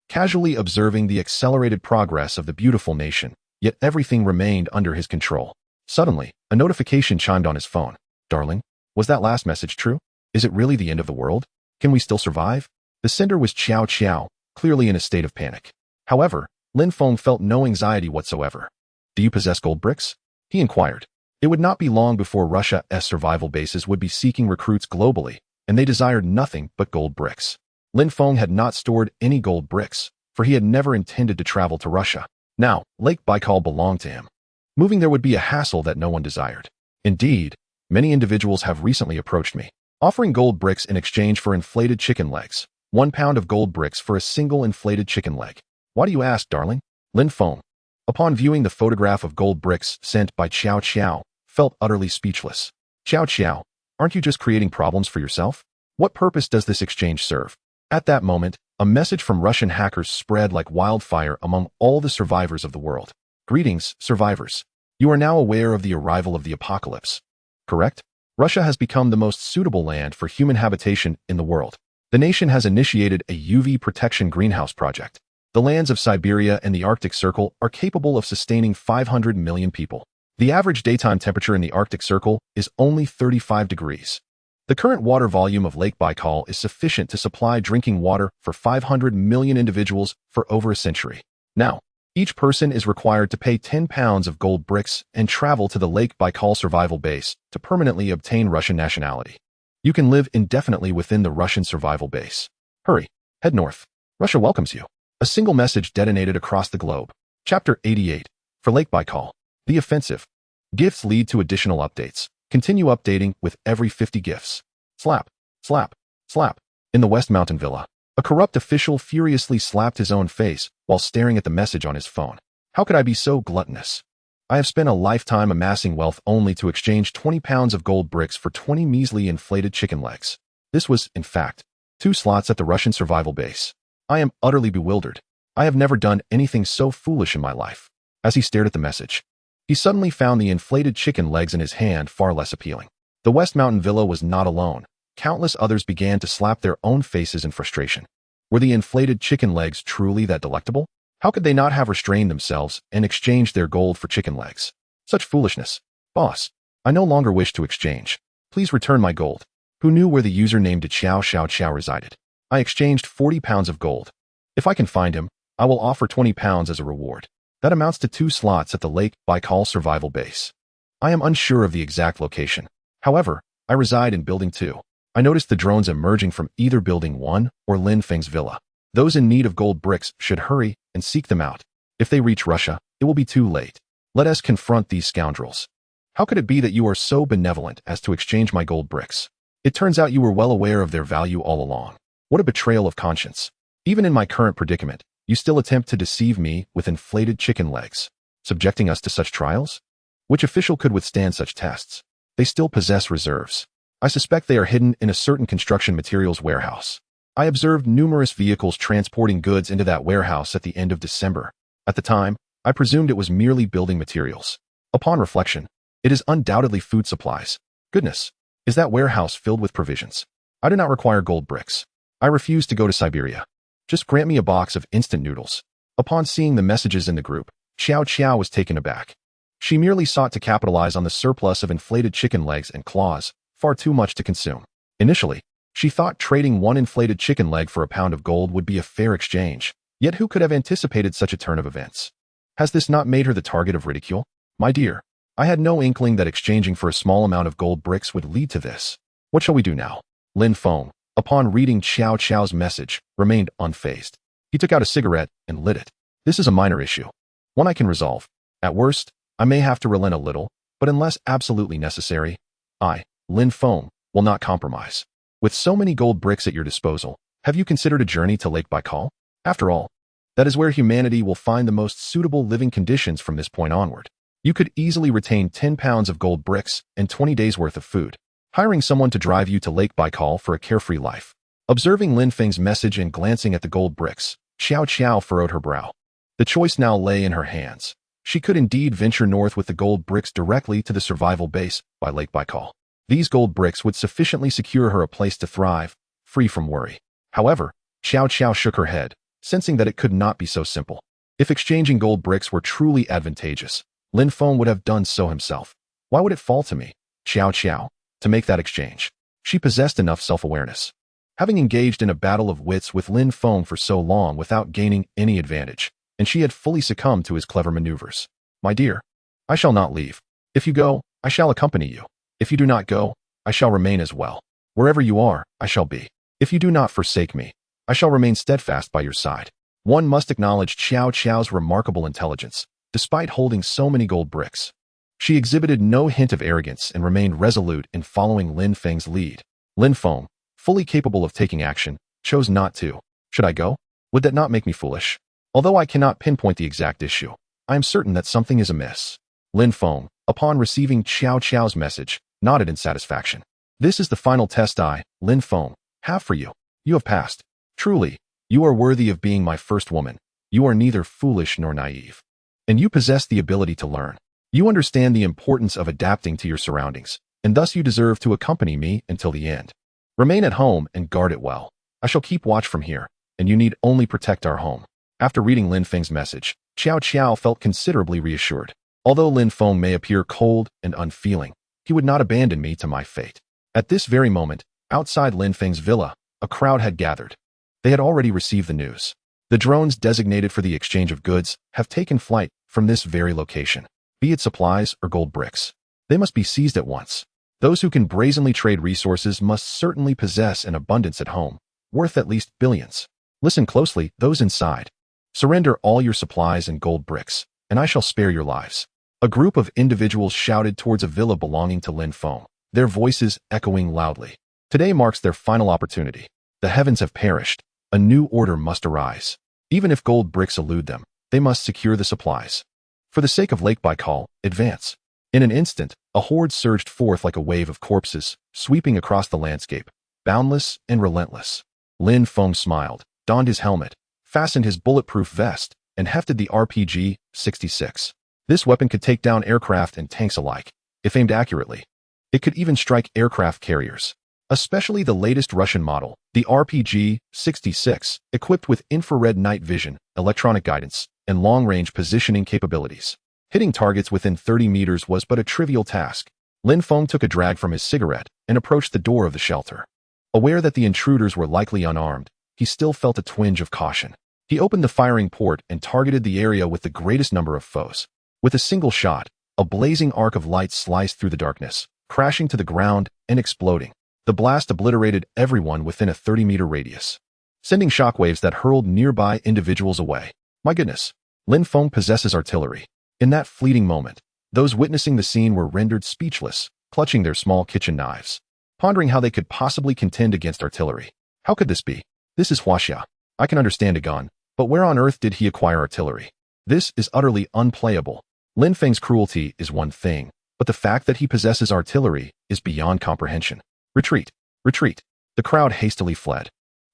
A: casually observing the accelerated progress of the beautiful nation, yet everything remained under his control. Suddenly, a notification chimed on his phone. Darling, was that last message true? Is it really the end of the world? Can we still survive? The sender was Qiao Qiao, clearly in a state of panic. However, Lin Feng felt no anxiety whatsoever. Do you possess gold bricks? He inquired. It would not be long before Russia's survival bases would be seeking recruits globally, and they desired nothing but gold bricks. Lin Feng had not stored any gold bricks, for he had never intended to travel to Russia. Now, Lake Baikal belonged to him. Moving there would be a hassle that no one desired. Indeed, many individuals have recently approached me, offering gold bricks in exchange for inflated chicken legs. 1 pound of gold bricks for a single inflated chicken leg. Why do you ask, darling? Lin Feng, upon viewing the photograph of gold bricks sent by Qiao Qiao, felt utterly speechless. Qiao Qiao, aren't you just creating problems for yourself? What purpose does this exchange serve? At that moment, a message from Russian hackers spread like wildfire among all the survivors of the world. Greetings, survivors. You are now aware of the arrival of the apocalypse. Correct? Russia has become the most suitable land for human habitation in the world. The nation has initiated a UV protection greenhouse project. The lands of Siberia and the Arctic Circle are capable of sustaining 500 million people. The average daytime temperature in the Arctic Circle is only 35 degrees. The current water volume of Lake Baikal is sufficient to supply drinking water for 500 million individuals for over a century. Now, each person is required to pay 10 pounds of gold bricks and travel to the Lake Baikal survival base to permanently obtain Russian nationality. You can live indefinitely within the Russian survival base. Hurry, head north. Russia welcomes you. A single message detonated across the globe. Chapter 88. For Lake Baikal. The offensive. Gifts lead to additional updates. Continue updating with every 50 gifts. Slap, slap, slap. In the West Mountain Villa, a corrupt official furiously slapped his own face while staring at the message on his phone. How could I be so gluttonous? I have spent a lifetime amassing wealth only to exchange 20 pounds of gold bricks for 20 measly inflated chicken legs. This was, in fact, 2 slots at the Russian survival base. I am utterly bewildered. I have never done anything so foolish in my life. As he stared at the message, he suddenly found the inflated chicken legs in his hand far less appealing. The West Mountain Villa was not alone. Countless others began to slap their own faces in frustration. Were the inflated chicken legs truly that delectable? How could they not have restrained themselves and exchanged their gold for chicken legs? Such foolishness. Boss, I no longer wish to exchange. Please return my gold. Who knew where the username to Qiao Xiao Qiao resided? I exchanged 40 pounds of gold. If I can find him, I will offer 20 pounds as a reward. That amounts to 2 slots at the Lake Baikal survival base. I am unsure of the exact location. However, I reside in Building 2. I noticed the drones emerging from either Building 1 or Lin Feng's villa. Those in need of gold bricks should hurry and seek them out. If they reach Russia, it will be too late. Let us confront these scoundrels. How could it be that you are so benevolent as to exchange my gold bricks? It turns out you were well aware of their value all along. What a betrayal of conscience. Even in my current predicament, you still attempt to deceive me with inflated chicken legs, subjecting us to such trials? Which official could withstand such tests? They still possess reserves. I suspect they are hidden in a certain construction materials warehouse. I observed numerous vehicles transporting goods into that warehouse at the end of December. At the time, I presumed it was merely building materials. Upon reflection, it is undoubtedly food supplies. Goodness, is that warehouse filled with provisions? I do not require gold bricks. I refuse to go to Siberia. Just grant me a box of instant noodles. Upon seeing the messages in the group, Xiao Qiao was taken aback. She merely sought to capitalize on the surplus of inflated chicken legs and claws, far too much to consume. Initially, she thought trading one inflated chicken leg for a pound of gold would be a fair exchange, yet who could have anticipated such a turn of events? Has this not made her the target of ridicule? My dear, I had no inkling that exchanging for a small amount of gold bricks would lead to this. What shall we do now? Lin Feng, upon reading Xiao Qiao's message, remained unfazed. He took out a cigarette and lit it. This is a minor issue. One I can resolve. At worst, I may have to relent a little, but unless absolutely necessary, I, Lin Feng, will not compromise. With so many gold bricks at your disposal, have you considered a journey to Lake Baikal? After all, that is where humanity will find the most suitable living conditions from this point onward. You could easily retain 10 pounds of gold bricks and 20 days' worth of food, hiring someone to drive you to Lake Baikal for a carefree life. Observing Lin Feng's message and glancing at the gold bricks, Xiao Qiao furrowed her brow. The choice now lay in her hands. She could indeed venture north with the gold bricks directly to the survival base by Lake Baikal. These gold bricks would sufficiently secure her a place to thrive, free from worry. However, Xiao Qiao shook her head, sensing that it could not be so simple. If exchanging gold bricks were truly advantageous, Lin Feng would have done so himself. Why would it fall to me, Xiao Qiao, to make that exchange? She possessed enough self-awareness. Having engaged in a battle of wits with Lin Feng for so long without gaining any advantage, and she had fully succumbed to his clever maneuvers. My dear, I shall not leave. If you go, I shall accompany you. If you do not go, I shall remain as well. Wherever you are, I shall be. If you do not forsake me, I shall remain steadfast by your side. One must acknowledge Xiao Qiao's remarkable intelligence, despite holding so many gold bricks. She exhibited no hint of arrogance and remained resolute in following Lin Feng's lead. Lin Feng, fully capable of taking action, chose not to. Should I go? Would that not make me foolish? Although I cannot pinpoint the exact issue, I am certain that something is amiss. Lin Feng, upon receiving Xiao Qiao's message, nodded in satisfaction. This is the final test I, Lin Feng, have for you. You have passed. Truly, you are worthy of being my first woman. You are neither foolish nor naive. And you possess the ability to learn. You understand the importance of adapting to your surroundings, and thus you deserve to accompany me until the end. Remain at home and guard it well. I shall keep watch from here, and you need only protect our home. After reading Lin Feng's message, Xiao Qiao felt considerably reassured. Although Lin Feng may appear cold and unfeeling, he would not abandon me to my fate. At this very moment, outside Lin Feng's villa, a crowd had gathered. They had already received the news. The drones designated for the exchange of goods have taken flight from this very location, be it supplies or gold bricks. They must be seized at once. Those who can brazenly trade resources must certainly possess an abundance at home, worth at least billions. Listen closely, those inside. Surrender all your supplies and gold bricks, and I shall spare your lives. A group of individuals shouted towards a villa belonging to Lin Feng, their voices echoing loudly. Today marks their final opportunity. The heavens have perished. A new order must arise. Even if gold bricks elude them, they must secure the supplies. For the sake of Lake Baikal, advance. In an instant, a horde surged forth like a wave of corpses, sweeping across the landscape, boundless and relentless. Lin Feng smiled, donned his helmet, fastened his bulletproof vest, and hefted the RPG-66. This weapon could take down aircraft and tanks alike, if aimed accurately. It could even strike aircraft carriers. Especially the latest Russian model, the RPG-66, equipped with infrared night vision, electronic guidance, and long-range positioning capabilities. Hitting targets within 30 meters was but a trivial task. Lin Feng took a drag from his cigarette and approached the door of the shelter. Aware that the intruders were likely unarmed, he still felt a twinge of caution. He opened the firing port and targeted the area with the greatest number of foes. With a single shot, a blazing arc of light sliced through the darkness, crashing to the ground and exploding. The blast obliterated everyone within a 30-meter radius, sending shockwaves that hurled nearby individuals away. My goodness, Lin Feng possesses artillery. In that fleeting moment, those witnessing the scene were rendered speechless, clutching their small kitchen knives, pondering how they could possibly contend against artillery. How could this be? This is Huaxia. I can understand a gun, but where on earth did he acquire artillery? This is utterly unplayable. Lin Feng's cruelty is one thing, but the fact that he possesses artillery is beyond comprehension. Retreat! Retreat! The crowd hastily fled,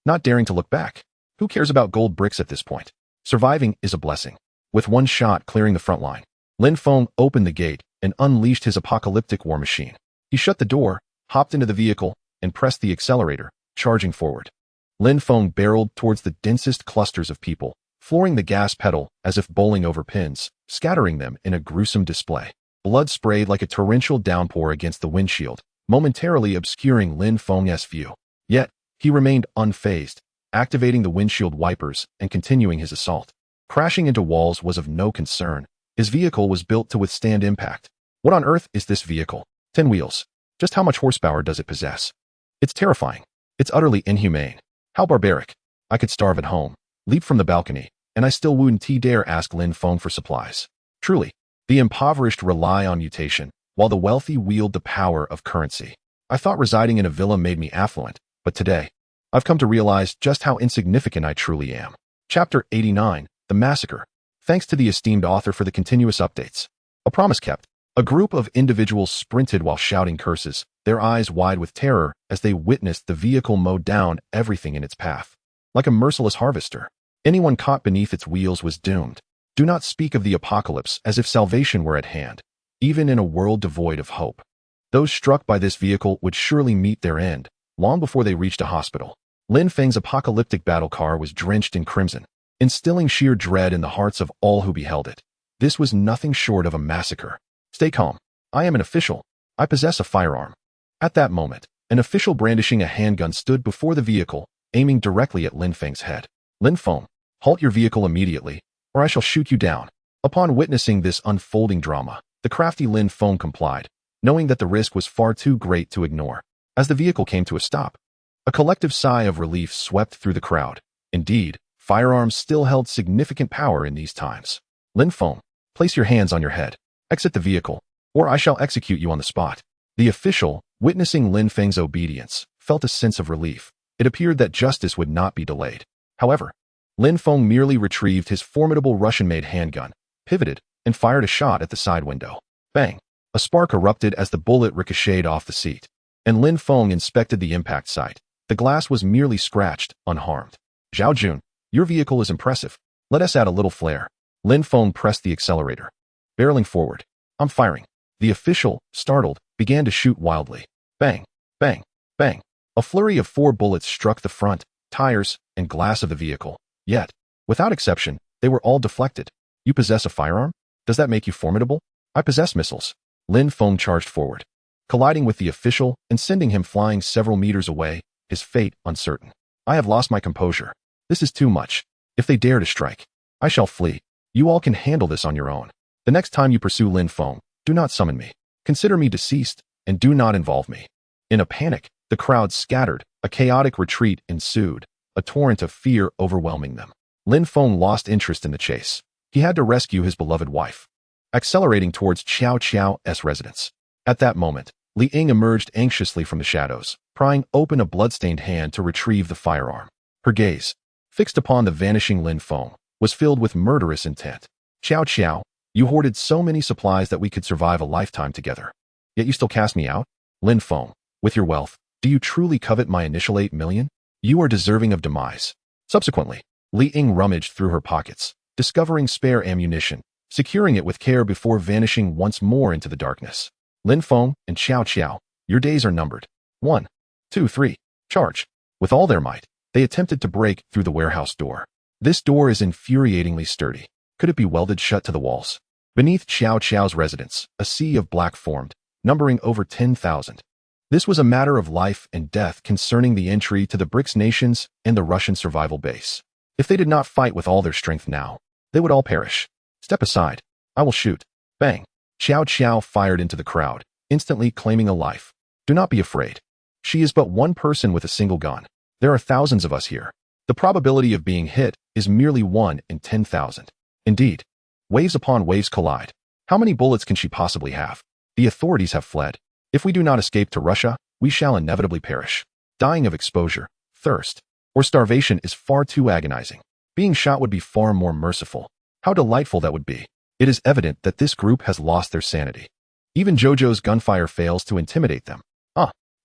A: not daring to look back. Who cares about gold bricks at this point? Surviving is a blessing. With one shot clearing the front line, Lin Feng opened the gate and unleashed his apocalyptic war machine. He shut the door, hopped into the vehicle, and pressed the accelerator, charging forward. Lin Feng barreled towards the densest clusters of people, flooring the gas pedal as if bowling over pins, scattering them in a gruesome display. Blood sprayed like a torrential downpour against the windshield, momentarily obscuring Lin Feng's view. Yet, he remained unfazed, activating the windshield wipers and continuing his assault. Crashing into walls was of no concern. His vehicle was built to withstand impact. What on earth is this vehicle? 10 wheels. Just how much horsepower does it possess? It's terrifying. It's utterly inhumane. How barbaric. I could starve at home, leap from the balcony, and I still wouldn't dare ask Lin Feng for supplies. Truly, the impoverished rely on mutation, while the wealthy wield the power of currency. I thought residing in a villa made me affluent, but today, I've come to realize just how insignificant I truly am. Chapter 89, The Massacre. Thanks to the esteemed author for the continuous updates. A promise kept. A group of individuals sprinted while shouting curses, their eyes wide with terror as they witnessed the vehicle mow down everything in its path. Like a merciless harvester, anyone caught beneath its wheels was doomed. Do not speak of the apocalypse as if salvation were at hand, even in a world devoid of hope. Those struck by this vehicle would surely meet their end, long before they reached a hospital. Lin Feng's apocalyptic battle car was drenched in crimson, instilling sheer dread in the hearts of all who beheld it. This was nothing short of a massacre. Stay calm. I am an official. I possess a firearm. At that moment, an official brandishing a handgun stood before the vehicle, aiming directly at Lin Feng's head. Lin Feng, halt your vehicle immediately, or I shall shoot you down. Upon witnessing this unfolding drama, the crafty Lin Feng complied, knowing that the risk was far too great to ignore. As the vehicle came to a stop, a collective sigh of relief swept through the crowd. Indeed, firearms still held significant power in these times. Lin Feng, place your hands on your head. Exit the vehicle, or I shall execute you on the spot. The official, witnessing Lin Feng's obedience, felt a sense of relief. It appeared that justice would not be delayed. However, Lin Feng merely retrieved his formidable Russian-made handgun, pivoted, and fired a shot at the side window. Bang! A spark erupted as the bullet ricocheted off the seat, and Lin Feng inspected the impact site. The glass was merely scratched, unharmed. Zhao Jun, your vehicle is impressive. Let us add a little flair. Lin Feng pressed the accelerator. Barreling forward. I'm firing. The official, startled, began to shoot wildly. Bang! Bang! Bang! A flurry of 4 bullets struck the front, tires, and glass of the vehicle. Yet, without exception, they were all deflected. You possess a firearm? Does that make you formidable? I possess missiles. Lin Feng charged forward, colliding with the official and sending him flying several meters away, his fate uncertain. I have lost my composure. This is too much. If they dare to strike, I shall flee. You all can handle this on your own. The next time you pursue Lin Feng, do not summon me. Consider me deceased, and do not involve me. In a panic, the crowd scattered. A chaotic retreat ensued, a torrent of fear overwhelming them. Lin Feng lost interest in the chase. He had to rescue his beloved wife. Accelerating towards Qiao Qiao's residence. At that moment, Li Ying emerged anxiously from the shadows, prying open a bloodstained hand to retrieve the firearm. Her gaze, fixed upon the vanishing Lin Feng, was filled with murderous intent. Qiao Qiao, you hoarded so many supplies that we could survive a lifetime together. Yet you still cast me out? Lin Feng, with your wealth, do you truly covet my initial 8 million? You are deserving of demise. Subsequently, Li Ying rummaged through her pockets, discovering spare ammunition, securing it with care before vanishing once more into the darkness. Lin Feng and Qiao Qiao, your days are numbered. 1, 2, 3, charge. With all their might, they attempted to break through the warehouse door. This door is infuriatingly sturdy. Could it be welded shut to the walls? Beneath Qiao Qiao's residence, a sea of black formed, numbering over 10,000. This was a matter of life and death concerning the entry to the BRICS nations and the Russian survival base. If they did not fight with all their strength now, they would all perish. Step aside. I will shoot. Bang. Qiao Qiao fired into the crowd, instantly claiming a life. Do not be afraid. She is but one person with a single gun. There are thousands of us here. The probability of being hit is merely 1 in 10,000. Indeed, waves upon waves collide. How many bullets can she possibly have? The authorities have fled. If we do not escape to Russia, we shall inevitably perish. Dying of exposure, thirst, or starvation is far too agonizing. Being shot would be far more merciful. How delightful that would be. It is evident that this group has lost their sanity. Even Jojo's gunfire fails to intimidate them.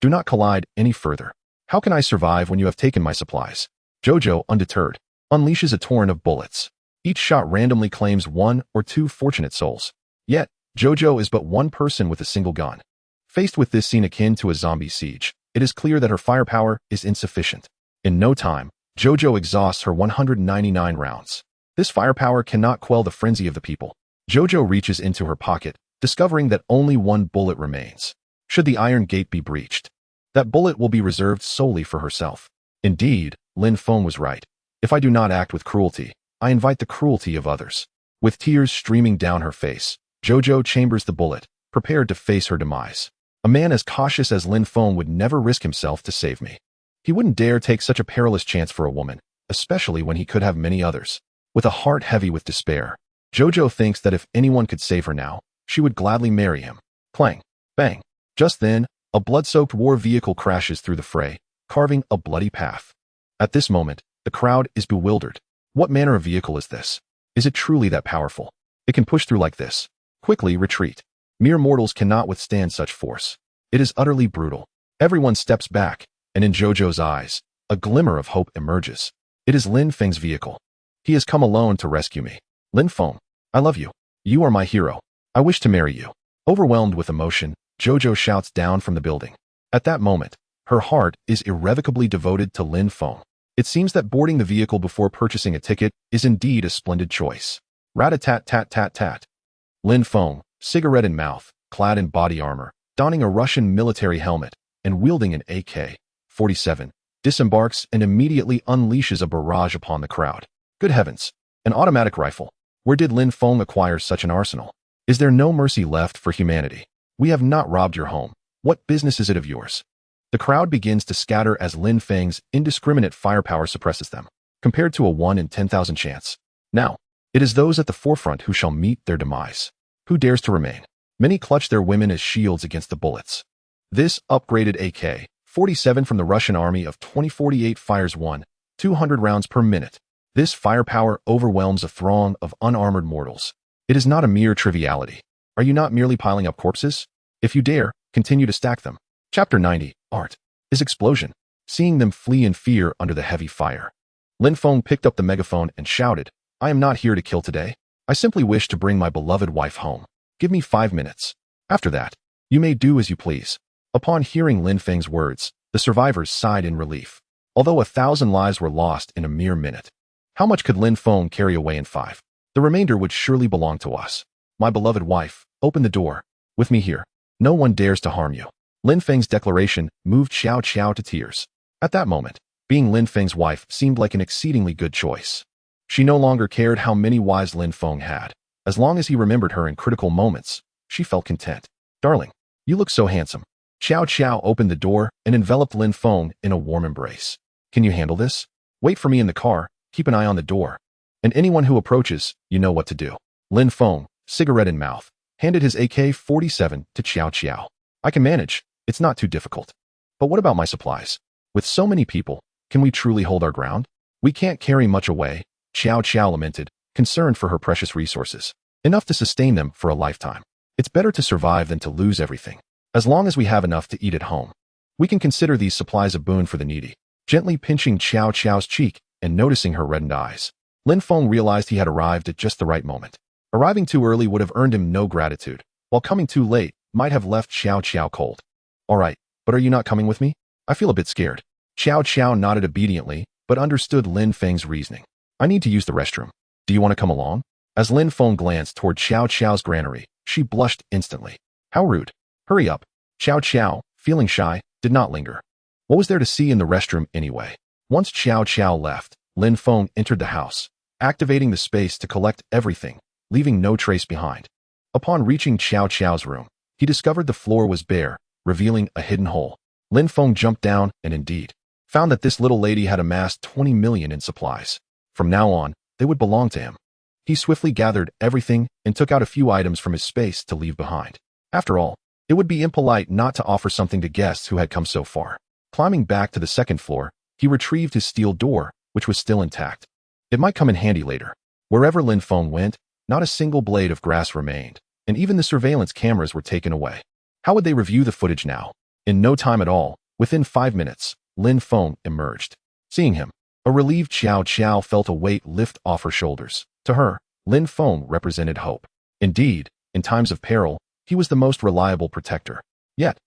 A: Do not collide any further. How can I survive when you have taken my supplies? Jojo, undeterred, unleashes a torrent of bullets. Each shot randomly claims 1 or 2 fortunate souls. Yet, Jojo is but one person with a single gun. Faced with this scene akin to a zombie siege, it is clear that her firepower is insufficient. In no time, Jojo exhausts her 199 rounds. This firepower cannot quell the frenzy of the people. Jojo reaches into her pocket, discovering that only 1 bullet remains. Should the iron gate be breached, that bullet will be reserved solely for herself. Indeed, Lin Feng was right. If I do not act with cruelty, I invite the cruelty of others. With tears streaming down her face, Jojo chambers the bullet, prepared to face her demise. A man as cautious as Lin Feng would never risk himself to save me. He wouldn't dare take such a perilous chance for a woman, especially when he could have many others. With a heart heavy with despair, Jojo thinks that if anyone could save her now, she would gladly marry him. Clang! Bang! Just then, a blood-soaked war vehicle crashes through the fray, carving a bloody path. At this moment, the crowd is bewildered. What manner of vehicle is this? Is it truly that powerful? It can push through like this. Quickly retreat. Mere mortals cannot withstand such force. It is utterly brutal. Everyone steps back, and in Jojo's eyes, a glimmer of hope emerges. It is Lin Feng's vehicle. He has come alone to rescue me. Lin Feng, I love you. You are my hero. I wish to marry you. Overwhelmed with emotion, Jojo shouts down from the building. At that moment, her heart is irrevocably devoted to Lin Feng. It seems that boarding the vehicle before purchasing a ticket is indeed a splendid choice. Rat-a-tat-tat-tat-tat. Lin Feng, cigarette in mouth, clad in body armor, donning a Russian military helmet, and wielding an AK-47, disembarks and immediately unleashes a barrage upon the crowd. Good heavens! An automatic rifle. Where did Lin Feng acquire such an arsenal? Is there no mercy left for humanity? We have not robbed your home. What business is it of yours? The crowd begins to scatter as Lin Feng's indiscriminate firepower suppresses them, compared to a 1 in 10,000 chance. Now, it is those at the forefront who shall meet their demise. Who dares to remain? Many clutch their women as shields against the bullets. This upgraded AK-47 from the Russian army of 2048 fires 200 rounds per minute. This firepower overwhelms a throng of unarmored mortals. It is not a mere triviality. Are you not merely piling up corpses? If you dare, continue to stack them. Chapter 90, Art, is explosion. Seeing them flee in fear under the heavy fire. Lin Feng picked up the megaphone and shouted, I am not here to kill today. I simply wish to bring my beloved wife home. Give me 5 minutes. After that, you may do as you please. Upon hearing Lin Feng's words, the survivors sighed in relief. Although 1,000 lives were lost in a mere minute. How much could Lin Feng carry away in 5? The remainder would surely belong to us. My beloved wife, open the door. With me here. No one dares to harm you. Lin Feng's declaration moved Xiao Qiao to tears. At that moment, being Lin Feng's wife seemed like an exceedingly good choice. She no longer cared how many wives Lin Feng had. As long as he remembered her in critical moments, she felt content. Darling, you look so handsome. Xiao Qiao opened the door and enveloped Lin Feng in a warm embrace. Can you handle this? Wait for me in the car, keep an eye on the door. And anyone who approaches, you know what to do. Lin Feng, cigarette in mouth, handed his AK-47 to Xiao Qiao. I can manage, it's not too difficult. But what about my supplies? With so many people, can we truly hold our ground? We can't carry much away, Xiao Qiao lamented, concerned for her precious resources. Enough to sustain them for a lifetime. It's better to survive than to lose everything. As long as we have enough to eat at home, we can consider these supplies a boon for the needy. Gently pinching Xiao Qiao's cheek and noticing her reddened eyes, Lin Feng realized he had arrived at just the right moment. Arriving too early would have earned him no gratitude, while coming too late might have left Xiao Qiao cold. All right, but are you not coming with me? I feel a bit scared. Xiao Qiao nodded obediently, but understood Lin Feng's reasoning. I need to use the restroom. Do you want to come along? As Lin Feng glanced toward Xiao Qiao's granary, she blushed instantly. How rude. Hurry up. Xiao Qiao, feeling shy, did not linger. What was there to see in the restroom anyway? Once Xiao Qiao left, Lin Feng entered the house, activating the space to collect everything, leaving no trace behind. Upon reaching Xiao Qiao's room, he discovered the floor was bare, revealing a hidden hole. Lin Feng jumped down and indeed found that this little lady had amassed 20 million in supplies. From now on, they would belong to him. He swiftly gathered everything and took out a few items from his space to leave behind. After all, it would be impolite not to offer something to guests who had come so far. Climbing back to the second floor, he retrieved his steel door, which was still intact. It might come in handy later. Wherever Lin Feng went, not a single blade of grass remained, and even the surveillance cameras were taken away. How would they review the footage now? In no time at all, within 5 minutes, Lin Feng emerged. Seeing him, a relieved Xiao Qiao felt a weight lift off her shoulders. To her, Lin Feng represented hope. Indeed, in times of peril, he was the most reliable protector. Yet,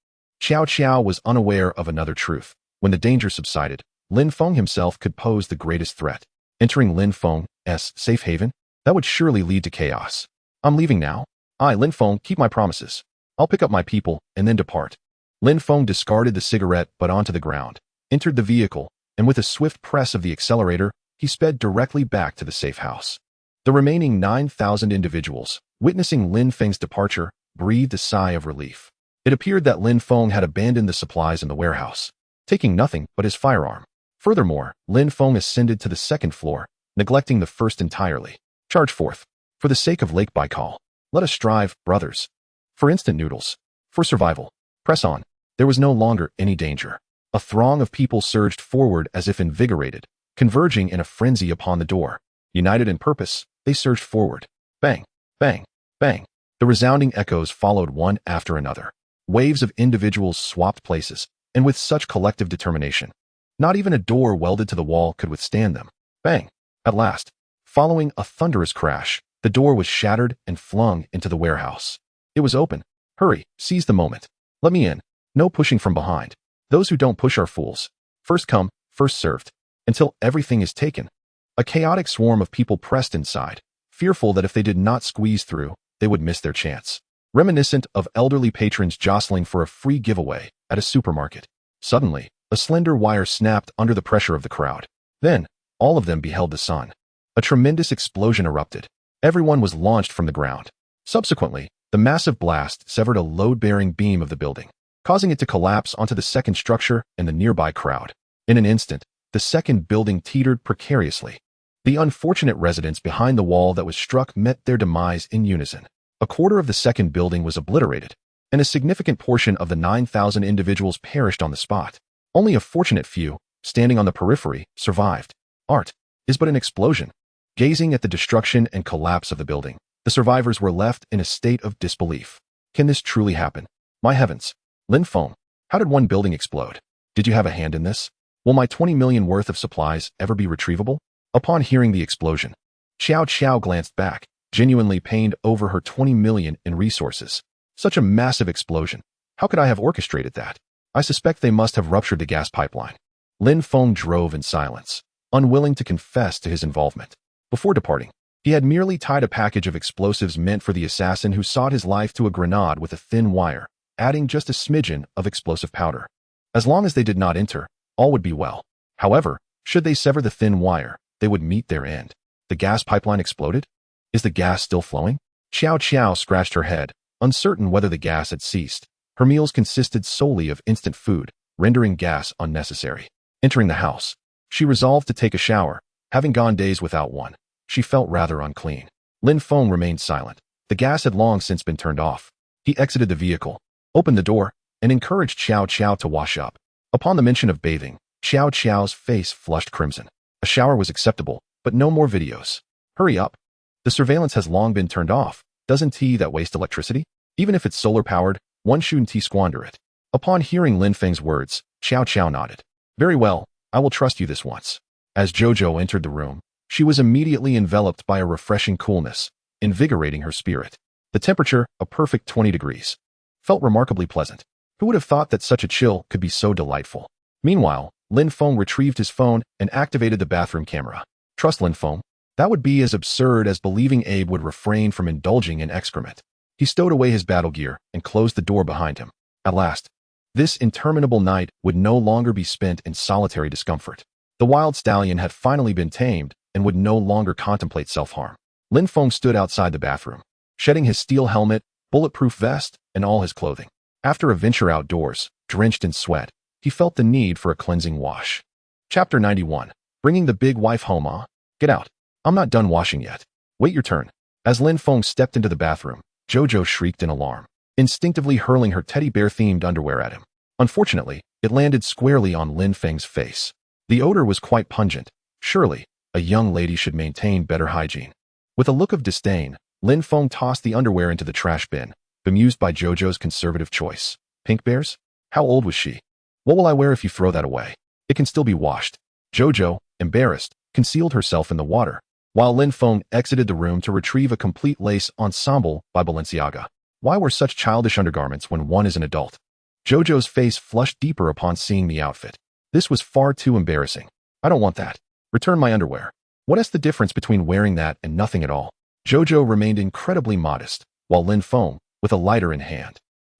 A: Xiao Qiao was unaware of another truth. When the danger subsided, Lin Feng himself could pose the greatest threat. Entering Lin Feng's safe haven? That would surely lead to chaos. I'm leaving now. Lin Feng, keep my promises. I'll pick up my people and then depart. Lin Feng discarded the cigarette butt onto the ground, entered the vehicle, and with a swift press of the accelerator, he sped directly back to the safe house. The remaining 9,000 individuals, witnessing Lin Feng's departure, breathed a sigh of relief. It appeared that Lin Feng had abandoned the supplies in the warehouse, taking nothing but his firearm. Furthermore, Lin Feng ascended to the second floor, neglecting the first entirely. Charge forth. For the sake of Lake Baikal, let us strive, brothers. For instant noodles. For survival. Press on. There was no longer any danger. A throng of people surged forward as if invigorated, converging in a frenzy upon the door. United in purpose, they surged forward. Bang, bang, bang. The resounding echoes followed one after another. Waves of individuals swapped places, and with such collective determination, not even a door welded to the wall could withstand them. Bang! At last, following a thunderous crash, the door was shattered and flung into the warehouse. It was open. Hurry, seize the moment. Let me in. No pushing from behind. Those who don't push are fools. First come, first served. Until everything is taken. A chaotic swarm of people pressed inside, fearful that if they did not squeeze through, they would miss their chance. Reminiscent of elderly patrons jostling for a free giveaway at a supermarket. Suddenly, a slender wire snapped under the pressure of the crowd. Then, all of them beheld the sun. A tremendous explosion erupted. Everyone was launched from the ground. Subsequently, the massive blast severed a load-bearing beam of the building, causing it to collapse onto the second structure and the nearby crowd. In an instant, the second building teetered precariously. The unfortunate residents behind the wall that was struck met their demise in unison. A quarter of the second building was obliterated, and a significant portion of the 9,000 individuals perished on the spot. Only a fortunate few, standing on the periphery, survived. Art is but an explosion. Gazing at the destruction and collapse of the building, the survivors were left in a state of disbelief. Can this truly happen? My heavens. Lin Feng, how did one building explode? Did you have a hand in this? Will my 20 million worth of supplies ever be retrievable? Upon hearing the explosion, Xiao Qiao glanced back, genuinely pained over her 20 million in resources. Such a massive explosion. How could I have orchestrated that? I suspect they must have ruptured the gas pipeline. Lin Feng drove in silence, unwilling to confess to his involvement. Before departing, he had merely tied a package of explosives meant for the assassin who sought his life to a grenade with a thin wire, adding just a smidgen of explosive powder. As long as they did not enter, all would be well. However, should they sever the thin wire, they would meet their end. The gas pipeline exploded? Is the gas still flowing? Xiao Qiao scratched her head, uncertain whether the gas had ceased. Her meals consisted solely of instant food, rendering gas unnecessary. Entering the house, she resolved to take a shower. Having gone days without one, she felt rather unclean. Lin Feng remained silent. The gas had long since been turned off. He exited the vehicle, opened the door, and encouraged Xiao Qiao to wash up. Upon the mention of bathing, Xiao Qiao's face flushed crimson. A shower was acceptable, but no more videos. Hurry up. The surveillance has long been turned off. Doesn't that waste electricity? Even if it's solar-powered, one shouldn't squander it. Upon hearing Lin Feng's words, Xiao Qiao nodded. Very well, I will trust you this once. As Jojo entered the room, she was immediately enveloped by a refreshing coolness, invigorating her spirit. The temperature, a perfect 20 degrees, felt remarkably pleasant. Who would have thought that such a chill could be so delightful? Meanwhile, Lin Feng retrieved his phone and activated the bathroom camera. Trust Lin Feng? That would be as absurd as believing Abe would refrain from indulging in excrement. He stowed away his battle gear and closed the door behind him. At last, this interminable night would no longer be spent in solitary discomfort. The wild stallion had finally been tamed and would no longer contemplate self-harm. Lin Feng stood outside the bathroom, shedding his steel helmet, bulletproof vest, and all his clothing. After a venture outdoors, drenched in sweat, he felt the need for a cleansing wash. Chapter 91. Bringing the big wife home, ah? Get out. I'm not done washing yet. Wait your turn. As Lin Feng stepped into the bathroom, Jojo shrieked in alarm, instinctively hurling her teddy bear-themed underwear at him. Unfortunately, it landed squarely on Lin Feng's face. The odor was quite pungent. Surely, a young lady should maintain better hygiene. With a look of disdain, Lin Feng tossed the underwear into the trash bin, bemused by Jojo's conservative choice. Pink bears? How old was she? What will I wear if you throw that away? It can still be washed. Jojo, embarrassed, concealed herself in the water, while Lin Feng exited the room to retrieve a complete lace ensemble by Balenciaga. Why wear such childish undergarments when one is an adult? Jojo's face flushed deeper upon seeing the outfit. This was far too embarrassing. I don't want that. Return my underwear. What is the difference between wearing that and nothing at all? Jojo remained incredibly modest, while Lin Feng, with a lighter in hand,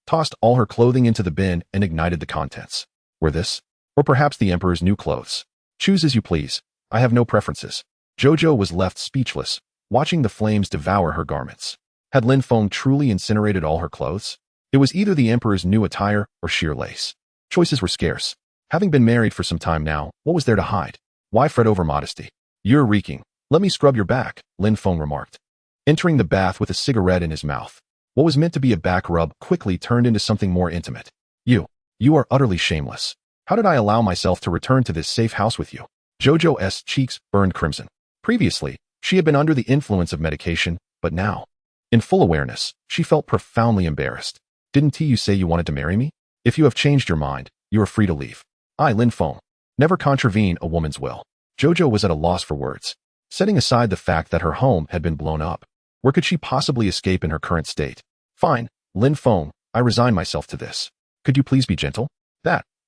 A: tossed all her clothing into the bin and ignited the contents. Were this, or perhaps the emperor's new clothes? Choose as you please. I have no preferences. Jojo was left speechless, watching the flames devour her garments. Had Lin Feng truly incinerated all her clothes? It was either the emperor's new attire or sheer lace. Choices were scarce. Having been married for some time now, what was there to hide? Why fret over modesty? You're reeking. Let me scrub your back, Lin Feng remarked, entering the bath with a cigarette in his mouth. What was meant to be a back rub quickly turned into something more intimate. You are utterly shameless. How did I allow myself to return to this safe house with you? Jojo's cheeks burned crimson. Previously, she had been under the influence of medication, but now, in full awareness, she felt profoundly embarrassed. Didn't you say you wanted to marry me? If you have changed your mind, you are free to leave. I, Lin Feng, never contravene a woman's will. Jojo was at a loss for words. Setting aside the fact that her home had been blown up, where could she possibly escape in her current state? Fine, Lin Feng, I resign myself to this. Could you please be gentle?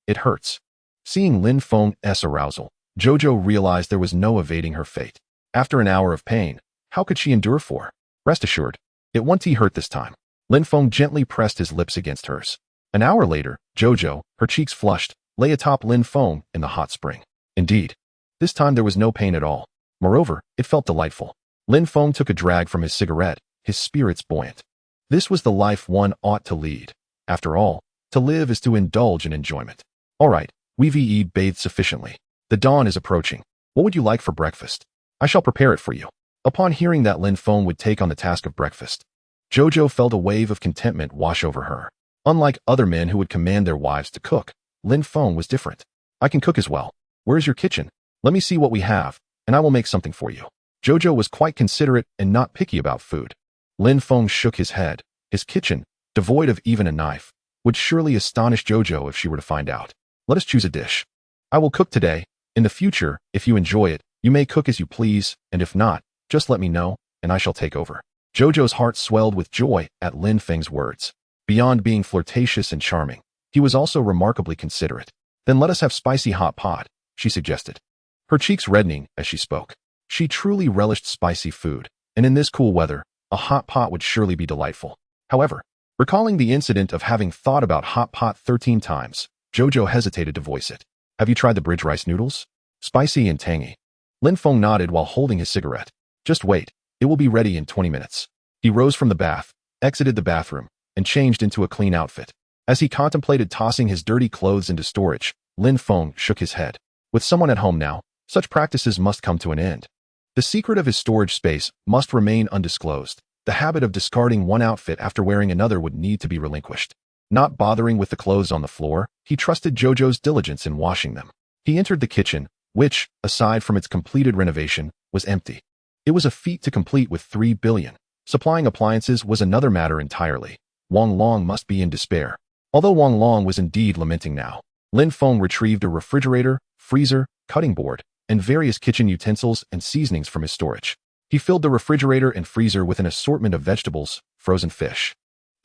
A: It hurts. Seeing Lin Feng's arousal, Jojo realized there was no evading her fate. After an hour of pain, how could she endure for? Rest assured, it won't hurt this time. Lin Feng gently pressed his lips against hers. An hour later, Jojo, her cheeks flushed, lay atop Lin Feng in the hot spring. Indeed, this time there was no pain at all. Moreover, it felt delightful. Lin Feng took a drag from his cigarette, his spirits buoyant. This was the life one ought to lead. After all, to live is to indulge in enjoyment. All right, we've bathed sufficiently. The dawn is approaching. What would you like for breakfast? I shall prepare it for you. Upon hearing that Lin Feng would take on the task of breakfast, Jojo felt a wave of contentment wash over her. Unlike other men who would command their wives to cook, Lin Feng was different. I can cook as well. Where is your kitchen? Let me see what we have, and I will make something for you. Jojo was quite considerate and not picky about food. Lin Feng shook his head. His kitchen, devoid of even a knife, would surely astonish Jojo if she were to find out. Let us choose a dish. I will cook today. In the future, if you enjoy it, you may cook as you please, and if not, just let me know, and I shall take over. Jojo's heart swelled with joy at Lin Feng's words. Beyond being flirtatious and charming, he was also remarkably considerate. Then let us have spicy hot pot, she suggested, her cheeks reddening as she spoke. She truly relished spicy food, and in this cool weather, a hot pot would surely be delightful. However, recalling the incident of having thought about hot pot 13 times, Jojo hesitated to voice it. Have you tried the bridge rice noodles? Spicy and tangy. Lin Feng nodded while holding his cigarette. Just wait, it will be ready in 20 minutes. He rose from the bath, exited the bathroom, and changed into a clean outfit. As he contemplated tossing his dirty clothes into storage, Lin Feng shook his head. With someone at home now, such practices must come to an end. The secret of his storage space must remain undisclosed. The habit of discarding one outfit after wearing another would need to be relinquished. Not bothering with the clothes on the floor, he trusted Jojo's diligence in washing them. He entered the kitchen, which, aside from its completed renovation, was empty. It was a feat to complete with 3 billion. Supplying appliances was another matter entirely. Wang Long must be in despair. Although Wang Long was indeed lamenting now, Lin Feng retrieved a refrigerator, freezer, cutting board, and various kitchen utensils and seasonings from his storage. He filled the refrigerator and freezer with an assortment of vegetables, frozen fish,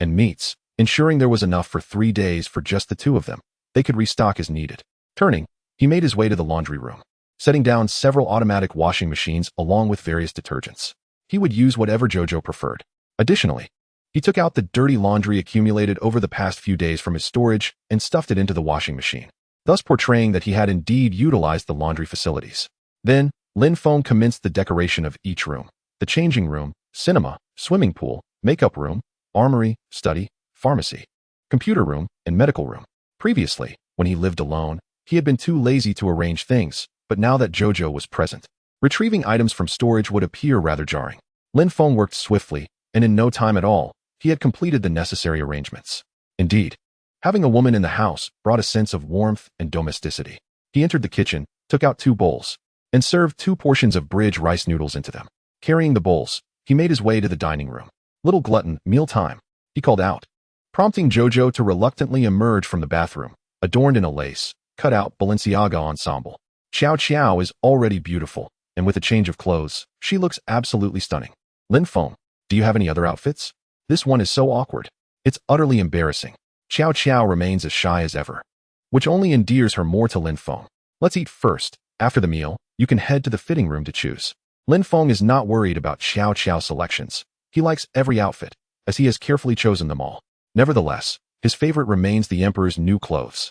A: and meats, ensuring there was enough for 3 days for just the two of them. They could restock as needed. Turning, he made his way to the laundry room, setting down several automatic washing machines along with various detergents. He would use whatever Jojo preferred. Additionally, he took out the dirty laundry accumulated over the past few days from his storage and stuffed it into the washing machine, thus portraying that he had indeed utilized the laundry facilities. Then, Lin Feng commenced the decoration of each room: the changing room, cinema, swimming pool, makeup room, armory, study, pharmacy, computer room, and medical room. Previously, when he lived alone, he had been too lazy to arrange things, but now that Jojo was present, retrieving items from storage would appear rather jarring. Lin Feng worked swiftly, and in no time at all, he had completed the necessary arrangements. Indeed, having a woman in the house brought a sense of warmth and domesticity. He entered the kitchen, took out 2 bowls, and served 2 portions of bridge rice noodles into them. Carrying the bowls, he made his way to the dining room. Little glutton, mealtime, he called out. prompting Jojo to reluctantly emerge from the bathroom, adorned in a lace, cut-out Balenciaga ensemble. Xiao Xiao is already beautiful, and with a change of clothes, she looks absolutely stunning. Lin Feng, do you have any other outfits? This one is so awkward. It's utterly embarrassing. Xiao Xiao remains as shy as ever, which only endears her more to Lin Feng. Let's eat first. After the meal, you can head to the fitting room to choose. Lin Feng is not worried about Xiao Xiao's selections. He likes every outfit, as he has carefully chosen them all. Nevertheless, his favorite remains the emperor's new clothes.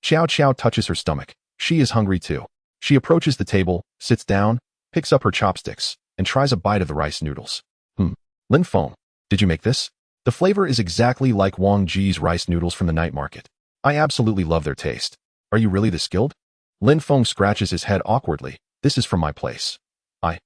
A: Xiao Xiao touches her stomach. She is hungry too. She approaches the table, sits down, picks up her chopsticks, and tries a bite of the rice noodles. Lin Feng, did you make this? The flavor is exactly like Wang Ji's rice noodles from the night market. I absolutely love their taste. Are you really this skilled? Lin Feng scratches his head awkwardly. This is from my place.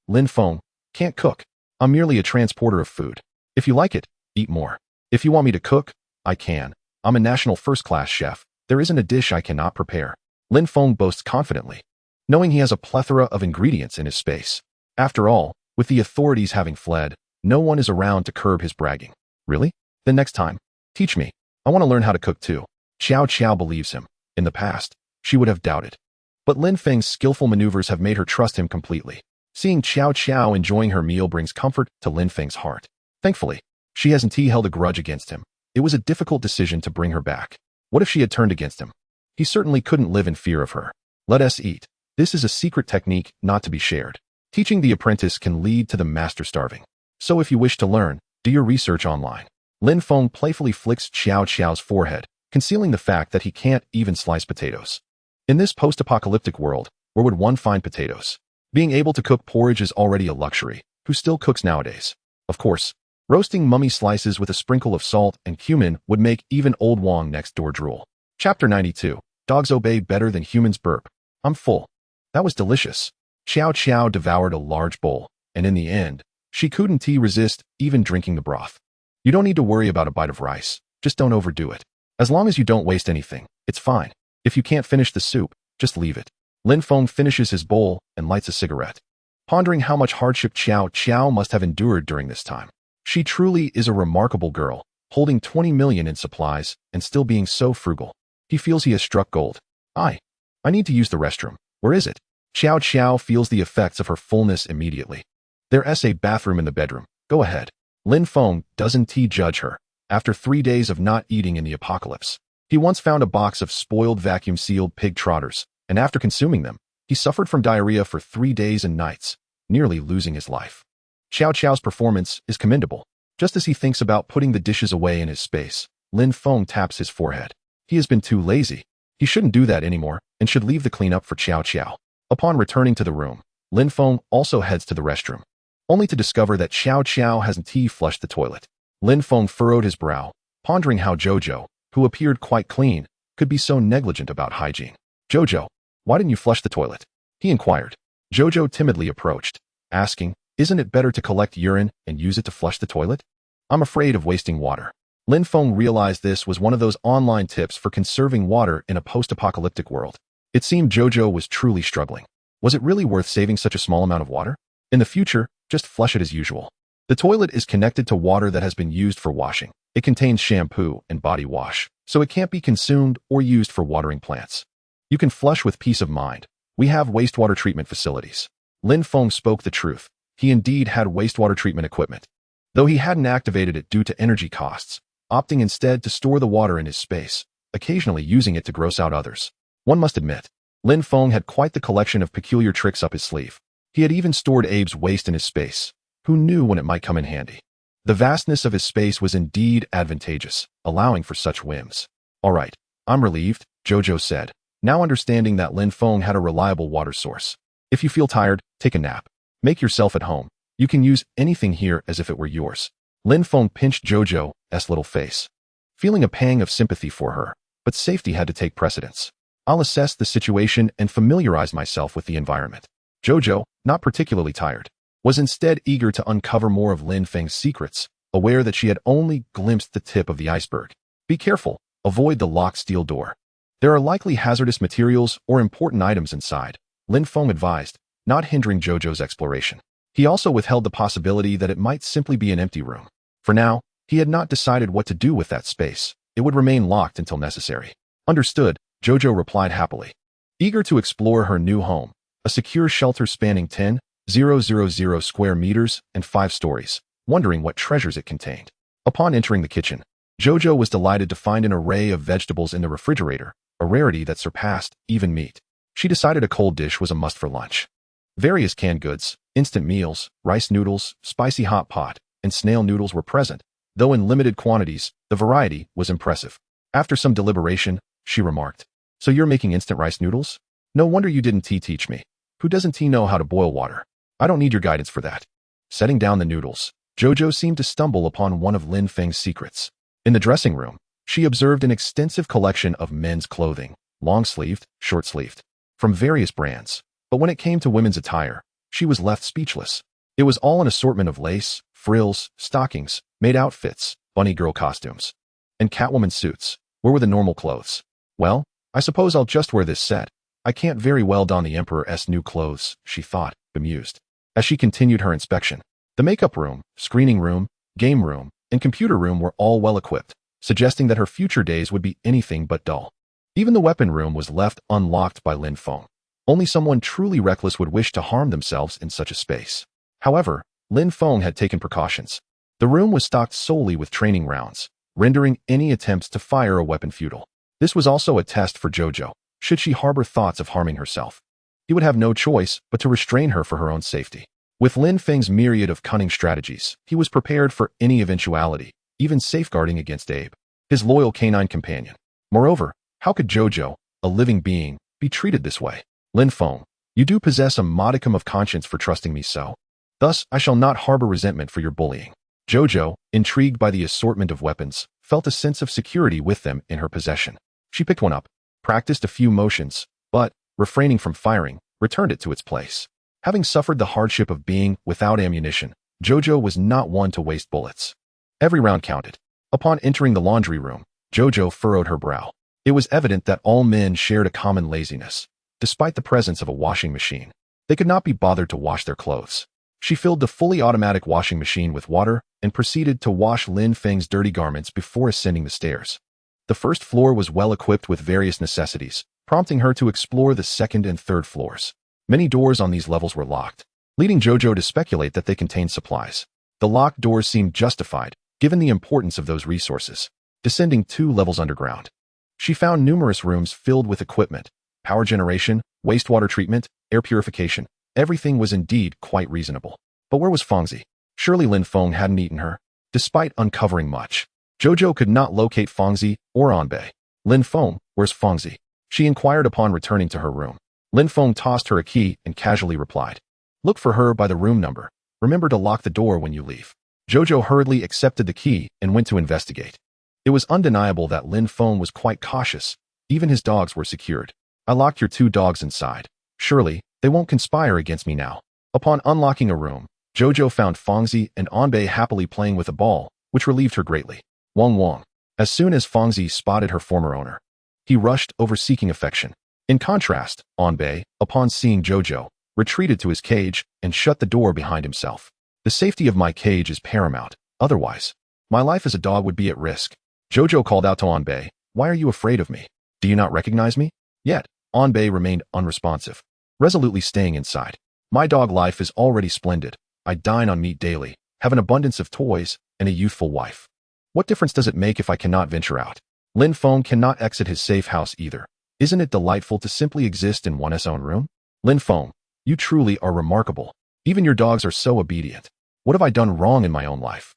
A: Lin Feng, can't cook. I'm merely a transporter of food. If you like it, eat more. If you want me to cook, I can. I'm a national first-class chef. There isn't a dish I cannot prepare. Lin Feng boasts confidently, knowing he has a plethora of ingredients in his space. After all, with the authorities having fled, no one is around to curb his bragging. Really? Then next time, teach me. I want to learn how to cook too. Xiao Xiao believes him. In the past, she would have doubted. But Lin Feng's skillful maneuvers have made her trust him completely. Seeing Xiao Xiao enjoying her meal brings comfort to Lin Feng's heart. Thankfully, she hasn't held a grudge against him. It was a difficult decision to bring her back. What if she had turned against him? He certainly couldn't live in fear of her. Let us eat. This is a secret technique not to be shared. Teaching the apprentice can lead to the master starving. So if you wish to learn, do your research online. Lin Feng playfully flicks Xiao Xiao's forehead, concealing the fact that he can't even slice potatoes. In this post-apocalyptic world, where would one find potatoes? Being able to cook porridge is already a luxury. Who still cooks nowadays? Of course, roasting mummy slices with a sprinkle of salt and cumin would make even old Wang next door drool. Chapter 92. Dogs obey better than humans burp. I'm full. That was delicious. Xiao Xiao devoured a large bowl, and in the end, she couldn't resist even drinking the broth. You don't need to worry about a bite of rice. Just don't overdo it. As long as you don't waste anything, it's fine. If you can't finish the soup, just leave it. Lin Feng finishes his bowl and lights a cigarette, pondering how much hardship Xiao Xiao must have endured during this time. She truly is a remarkable girl, holding 20 million in supplies and still being so frugal. He feels he has struck gold. I need to use the restroom. Where is it? Xiao Xiao feels the effects of her fullness immediately. There's a bathroom in the bedroom. Go ahead. Lin Feng doesn't judge her. After 3 days of not eating in the apocalypse, he once found a box of spoiled vacuum-sealed pig trotters, and after consuming them, he suffered from diarrhea for 3 days and nights, nearly losing his life. Xiao Xiao's performance is commendable. Just as he thinks about putting the dishes away in his space, Lin Feng taps his forehead. He has been too lazy. He shouldn't do that anymore and should leave the cleanup for Xiao Xiao. Upon returning to the room, Lin Feng also heads to the restroom, only to discover that Xiao Xiao hasn't flushed the toilet. Lin Feng furrowed his brow, pondering how Jojo, who appeared quite clean, could be so negligent about hygiene. Jojo, why didn't you flush the toilet? He inquired. Jojo timidly approached, asking, isn't it better to collect urine and use it to flush the toilet? I'm afraid of wasting water. Lin Feng realized this was one of those online tips for conserving water in a post-apocalyptic world. It seemed Jojo was truly struggling. Was it really worth saving such a small amount of water? In the future, just flush it as usual. The toilet is connected to water that has been used for washing. It contains shampoo and body wash, so it can't be consumed or used for watering plants. You can flush with peace of mind. We have wastewater treatment facilities. Lin Feng spoke the truth. He indeed had wastewater treatment equipment, though he hadn't activated it due to energy costs, opting instead to store the water in his space, occasionally using it to gross out others. One must admit, Lin Feng had quite the collection of peculiar tricks up his sleeve. He had even stored Abe's waste in his space. Who knew when it might come in handy? The vastness of his space was indeed advantageous, allowing for such whims. All right, I'm relieved, Jojo said, now understanding that Lin Feng had a reliable water source. If you feel tired, take a nap. Make yourself at home. You can use anything here as if it were yours. Lin Feng pinched Jojo's little face, feeling a pang of sympathy for her, but safety had to take precedence. I'll assess the situation and familiarize myself with the environment. Jojo, not particularly tired, was instead eager to uncover more of Lin Feng's secrets, aware that she had only glimpsed the tip of the iceberg. Be careful, avoid the locked steel door. There are likely hazardous materials or important items inside, Lin Feng advised, not hindering Jojo's exploration. He also withheld the possibility that it might simply be an empty room. For now, He had not decided what to do with that space. It would remain locked until necessary. Understood, Jojo replied happily. Eager to explore her new home, a secure shelter spanning 10,000 square meters and 5 stories, wondering what treasures it contained. Upon entering the kitchen, Jojo was delighted to find an array of vegetables in the refrigerator, a rarity that surpassed even meat. She decided a cold dish was a must for lunch. Various canned goods, instant meals, rice noodles, spicy hot pot, and snail noodles were present. Though in limited quantities, the variety was impressive. After some deliberation, she remarked, "So you're making instant rice noodles? No wonder you didn't teach me. Who doesn't know how to boil water? I don't need your guidance for that." Setting down the noodles, Jojo seemed to stumble upon one of Lin Feng's secrets. In the dressing room, she observed an extensive collection of men's clothing, long-sleeved, short-sleeved, from various brands. But when it came to women's attire, she was left speechless. It was all an assortment of lace, frills, stockings, maid outfits, bunny girl costumes, and Catwoman suits. Where were the normal clothes? Well, I suppose I'll just wear this set. I can't very well don the Emperor's new clothes, she thought, bemused. As she continued her inspection, the makeup room, screening room, game room, and computer room were all well equipped, suggesting that her future days would be anything but dull. Even the weapon room was left unlocked by Lin Feng. Only someone truly reckless would wish to harm themselves in such a space. However, Lin Feng had taken precautions. The room was stocked solely with training rounds, rendering any attempts to fire a weapon futile. This was also a test for Jojo, should she harbor thoughts of harming herself. He would have no choice but to restrain her for her own safety. With Lin Feng's myriad of cunning strategies, he was prepared for any eventuality, even safeguarding against Abe, his loyal canine companion. Moreover, how could Jojo, a living being, be treated this way? Lin Feng, you do possess a modicum of conscience for trusting me so. Thus, I shall not harbor resentment for your bullying. Jojo, intrigued by the assortment of weapons, felt a sense of security with them in her possession. She picked one up, practiced a few motions, but, refraining from firing, returned it to its place. Having suffered the hardship of being without ammunition, Jojo was not one to waste bullets. Every round counted. Upon entering the laundry room, Jojo furrowed her brow. It was evident that all men shared a common laziness. Despite the presence of a washing machine, they could not be bothered to wash their clothes. She filled the fully automatic washing machine with water and proceeded to wash Lin Feng's dirty garments before ascending the stairs. The first floor was well equipped with various necessities, prompting her to explore the second and third floors. Many doors on these levels were locked, leading Jojo to speculate that they contained supplies. The locked doors seemed justified, given the importance of those resources. Descending 2 levels underground, she found numerous rooms filled with equipment, power generation, wastewater treatment, air purification. Everything was indeed quite reasonable. But where was Fangzi? Surely Lin Feng hadn't eaten her. Despite uncovering much, Jojo could not locate Fangzi or Anbei. Lin Feng, where's Fangzi? She inquired upon returning to her room. Lin Feng tossed her a key and casually replied, "Look for her by the room number. Remember to lock the door when you leave." Jojo hurriedly accepted the key and went to investigate. It was undeniable that Lin Feng was quite cautious. Even his dogs were secured. "I locked your 2 dogs inside. Surely, they won't conspire against me now." Upon unlocking a room, Jojo found Fangzi and Anbei happily playing with a ball, which relieved her greatly. Wong Wong. As soon as Fangzi spotted her former owner, he rushed over seeking affection. In contrast, Anbei, upon seeing Jojo, retreated to his cage and shut the door behind himself. "The safety of my cage is paramount, otherwise, my life as a dog would be at risk." Jojo called out to Anbei, "Why are you afraid of me? Do you not recognize me?" Yet, Anbei remained unresponsive, resolutely staying inside. "My dog life is already splendid. I dine on meat daily, have an abundance of toys, and a youthful wife. What difference does it make if I cannot venture out? Lin Feng cannot exit his safe house either. Isn't it delightful to simply exist in one's own room? Lin Feng, you truly are remarkable. Even your dogs are so obedient. What have I done wrong in my own life?"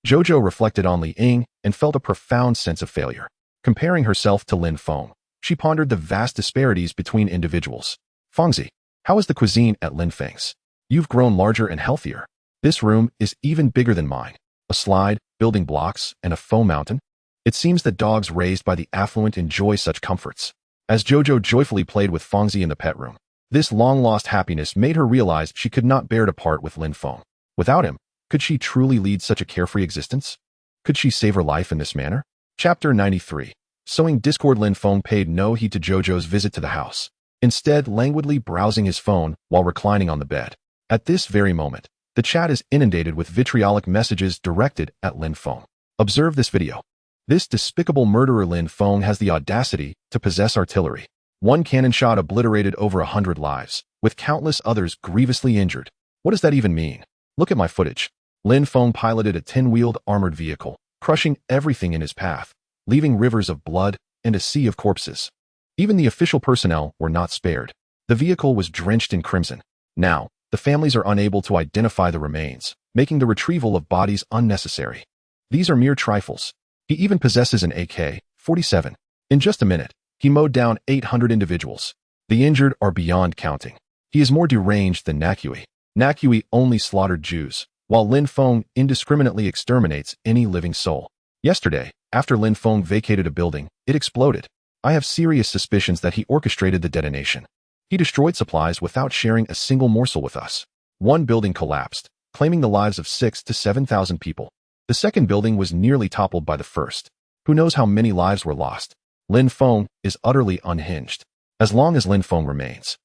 A: Jojo reflected on Li Ying and felt a profound sense of failure. Comparing herself to Lin Feng, she pondered the vast disparities between individuals. "Fangzi, how is the cuisine at Lin Feng's? You've grown larger and healthier. This room is even bigger than mine. A slide, building blocks, and a foam mountain. It seems that dogs raised by the affluent enjoy such comforts." As Jojo joyfully played with Fangzi in the pet room, this long-lost happiness made her realize she could not bear to part with Lin Feng. Without him, could she truly lead such a carefree existence? Could she save her life in this manner? Chapter 93. Sowing discord. Lin Feng paid no heed to Jojo's visit to the house, instead languidly browsing his phone while reclining on the bed. At this very moment, the chat is inundated with vitriolic messages directed at Lin Feng. Observe this video. This despicable murderer Lin Feng has the audacity to possess artillery. One cannon shot obliterated over 100 lives, with countless others grievously injured. What does that even mean? Look at my footage. Lin Feng piloted a 10-wheeled armored vehicle, crushing everything in his path, leaving rivers of blood and a sea of corpses. Even the official personnel were not spared. The vehicle was drenched in crimson. Now, the families are unable to identify the remains, making the retrieval of bodies unnecessary. These are mere trifles. He even possesses an AK-47. In just a minute, he mowed down 800 individuals. The injured are beyond counting. He is more deranged than Nakui. Nakui only slaughtered Jews, while Lin Feng indiscriminately exterminates any living soul. Yesterday, after Lin Feng vacated a building, it exploded. I have serious suspicions that he orchestrated the detonation. He destroyed supplies without sharing a single morsel with us. One building collapsed, claiming the lives of 6,000 to 7,000 people. The second building was nearly toppled by the first. Who knows how many lives were lost? Lin Feng is utterly unhinged. As long as Lin Feng remains,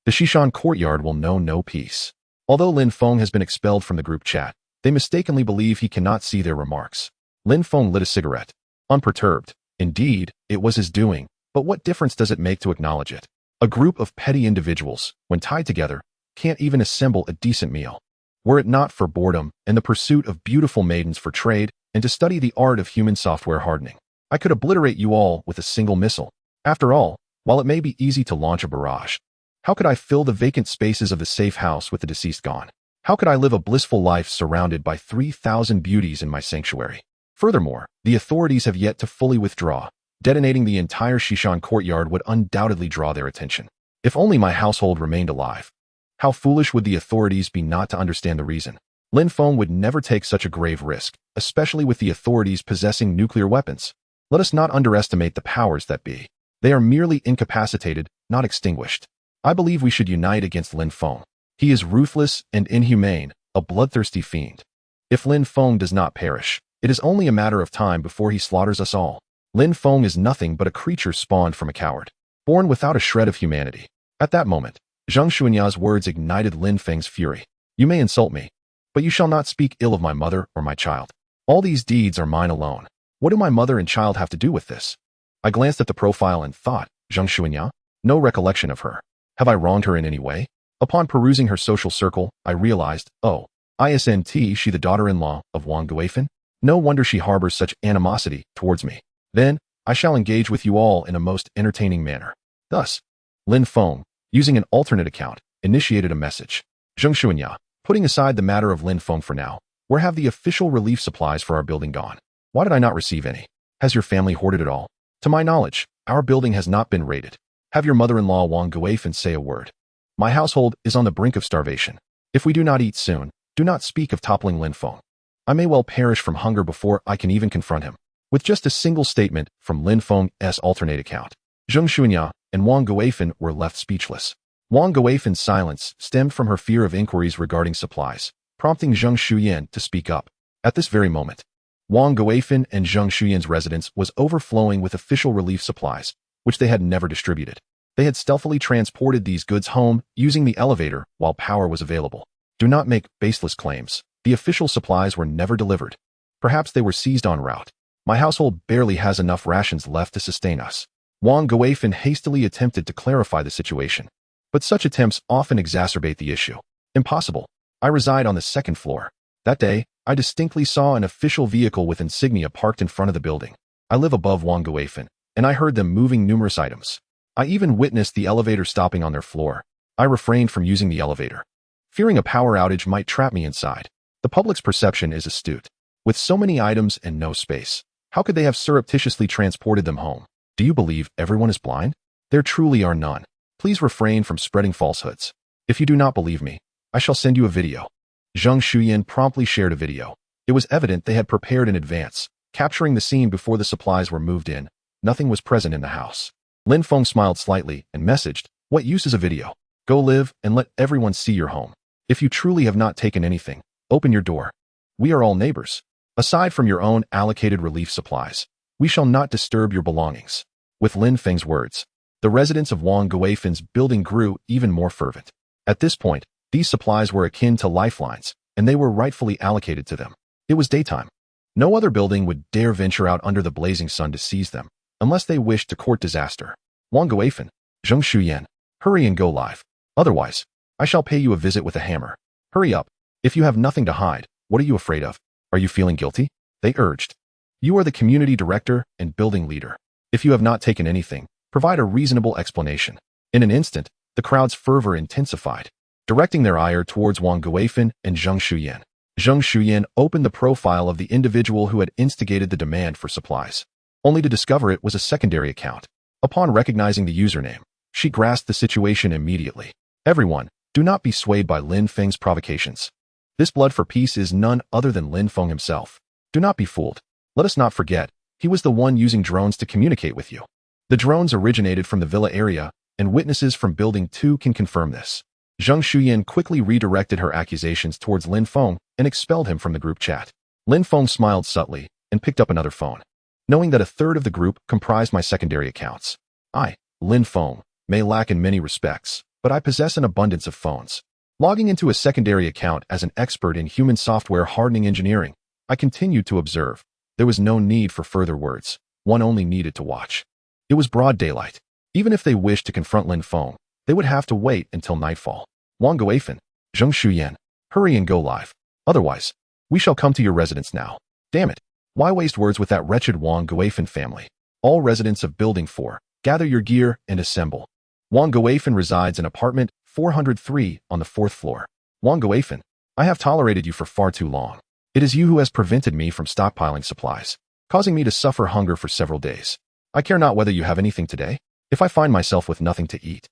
A: the Shishan courtyard will know no peace. Although Lin Feng has been expelled from the group chat, they mistakenly believe he cannot see their remarks. Lin Feng lit a cigarette. Unperturbed. Indeed, it was his doing, but what difference does it make to acknowledge it? A group of petty individuals, when tied together, can't even assemble a decent meal. Were it not for boredom and the pursuit of beautiful maidens for trade and to study the art of human software hardening, I could obliterate you all with a single missile. After all, while it may be easy to launch a barrage, how could I fill the vacant spaces of the safe house with the deceased gone? How could I live a blissful life surrounded by 3,000 beauties in my sanctuary? Furthermore, the authorities have yet to fully withdraw. Detonating the entire Shishan courtyard would undoubtedly draw their attention. If only my household remained alive. How foolish would the authorities be not to understand the reason? Lin Feng would never take such a grave risk, especially with the authorities possessing nuclear weapons. Let us not underestimate the powers that be. They are merely incapacitated, not extinguished. I believe we should unite against Lin Feng. He is ruthless and inhumane, a bloodthirsty fiend. If Lin Feng does not perish, it is only a matter of time before he slaughters us all. Lin Feng is nothing but a creature spawned from a coward, born without a shred of humanity. At that moment, Zhang Xuanya's words ignited Lin Feng's fury. You may insult me, but you shall not speak ill of my mother or my child. All these deeds are mine alone. What do my mother and child have to do with this? I glanced at the profile and thought, Zhang Xuanya? No recollection of her. Have I wronged her in any way? Upon perusing her social circle, I realized, oh, isn't she the daughter-in-law of Wang Guifan? No wonder she harbors such animosity towards me. Then, I shall engage with you all in a most entertaining manner. Thus, Lin Feng, using an alternate account, initiated a message. Zhang Xuanya, putting aside the matter of Lin Feng for now, where have the official relief supplies for our building gone? Why did I not receive any? Has your family hoarded it all? To my knowledge, our building has not been raided. Have your mother-in-law Wang Guifan say a word. My household is on the brink of starvation. If we do not eat soon, do not speak of toppling Lin Feng. I may well perish from hunger before I can even confront him. With just a single statement from Lin Feng's alternate account, Zhang Xuanya and Wang Guifan were left speechless. Wang Guifan's silence stemmed from her fear of inquiries regarding supplies, prompting Zhang Xuyan to speak up. At this very moment, Wang Guifan and Zhang Xuyan's residence was overflowing with official relief supplies, which they had never distributed. They had stealthily transported these goods home using the elevator while power was available. Do not make baseless claims. The official supplies were never delivered. Perhaps they were seized en route. My household barely has enough rations left to sustain us. Wang Guifan hastily attempted to clarify the situation, but such attempts often exacerbate the issue. Impossible. I reside on the second floor. That day, I distinctly saw an official vehicle with insignia parked in front of the building. I live above Wang Guifan, and I heard them moving numerous items. I even witnessed the elevator stopping on their floor. I refrained from using the elevator, fearing a power outage might trap me inside. The public's perception is astute. With so many items and no space, how could they have surreptitiously transported them home? Do you believe everyone is blind? There truly are none. Please refrain from spreading falsehoods. If you do not believe me, I shall send you a video. Zhang Xuyan promptly shared a video. It was evident they had prepared in advance, capturing the scene before the supplies were moved in. Nothing was present in the house. Lin Feng smiled slightly and messaged, "What use is a video? Go live and let everyone see your home. If you truly have not taken anything, open your door. We are all neighbors. Aside from your own allocated relief supplies, we shall not disturb your belongings." With Lin Feng's words, the residents of Wang Guifan's building grew even more fervent. At this point, these supplies were akin to lifelines, and they were rightfully allocated to them. It was daytime. No other building would dare venture out under the blazing sun to seize them, unless they wished to court disaster. Wang Guifan, Zheng Shuyan, hurry and go live. Otherwise, I shall pay you a visit with a hammer. Hurry up. If you have nothing to hide, what are you afraid of? Are you feeling guilty? They urged. You are the community director and building leader. If you have not taken anything, provide a reasonable explanation. In an instant, the crowd's fervor intensified, directing their ire towards Wang Guifan and Zheng Shuyan. Zheng Shuyan opened the profile of the individual who had instigated the demand for supplies, only to discover it was a secondary account. Upon recognizing the username, she grasped the situation immediately. Everyone, do not be swayed by Lin Feng's provocations. This blood for peace is none other than Lin Feng himself. Do not be fooled. Let us not forget, he was the one using drones to communicate with you. The drones originated from the villa area, and witnesses from Building 2 can confirm this. Zheng Shuyan quickly redirected her accusations towards Lin Feng and expelled him from the group chat. Lin Feng smiled subtly and picked up another phone. Knowing that a third of the group comprised my secondary accounts, I, Lin Feng, may lack in many respects, but I possess an abundance of phones. Logging into a secondary account as an expert in human software hardening engineering, I continued to observe. There was no need for further words. One only needed to watch. It was broad daylight. Even if they wished to confront Lin Feng, they would have to wait until nightfall. Wang Guifan, Zheng Shuyan, hurry and go live. Otherwise, we shall come to your residence now. Damn it. Why waste words with that wretched Wang Guifan family? All residents of Building 4, gather your gear and assemble. Wang Guifan resides in apartment 403 on the 4th floor. Wang Guifan, I have tolerated you for far too long. It is you who has prevented me from stockpiling supplies, causing me to suffer hunger for several days. I care not whether you have anything today. If I find myself with nothing to eat,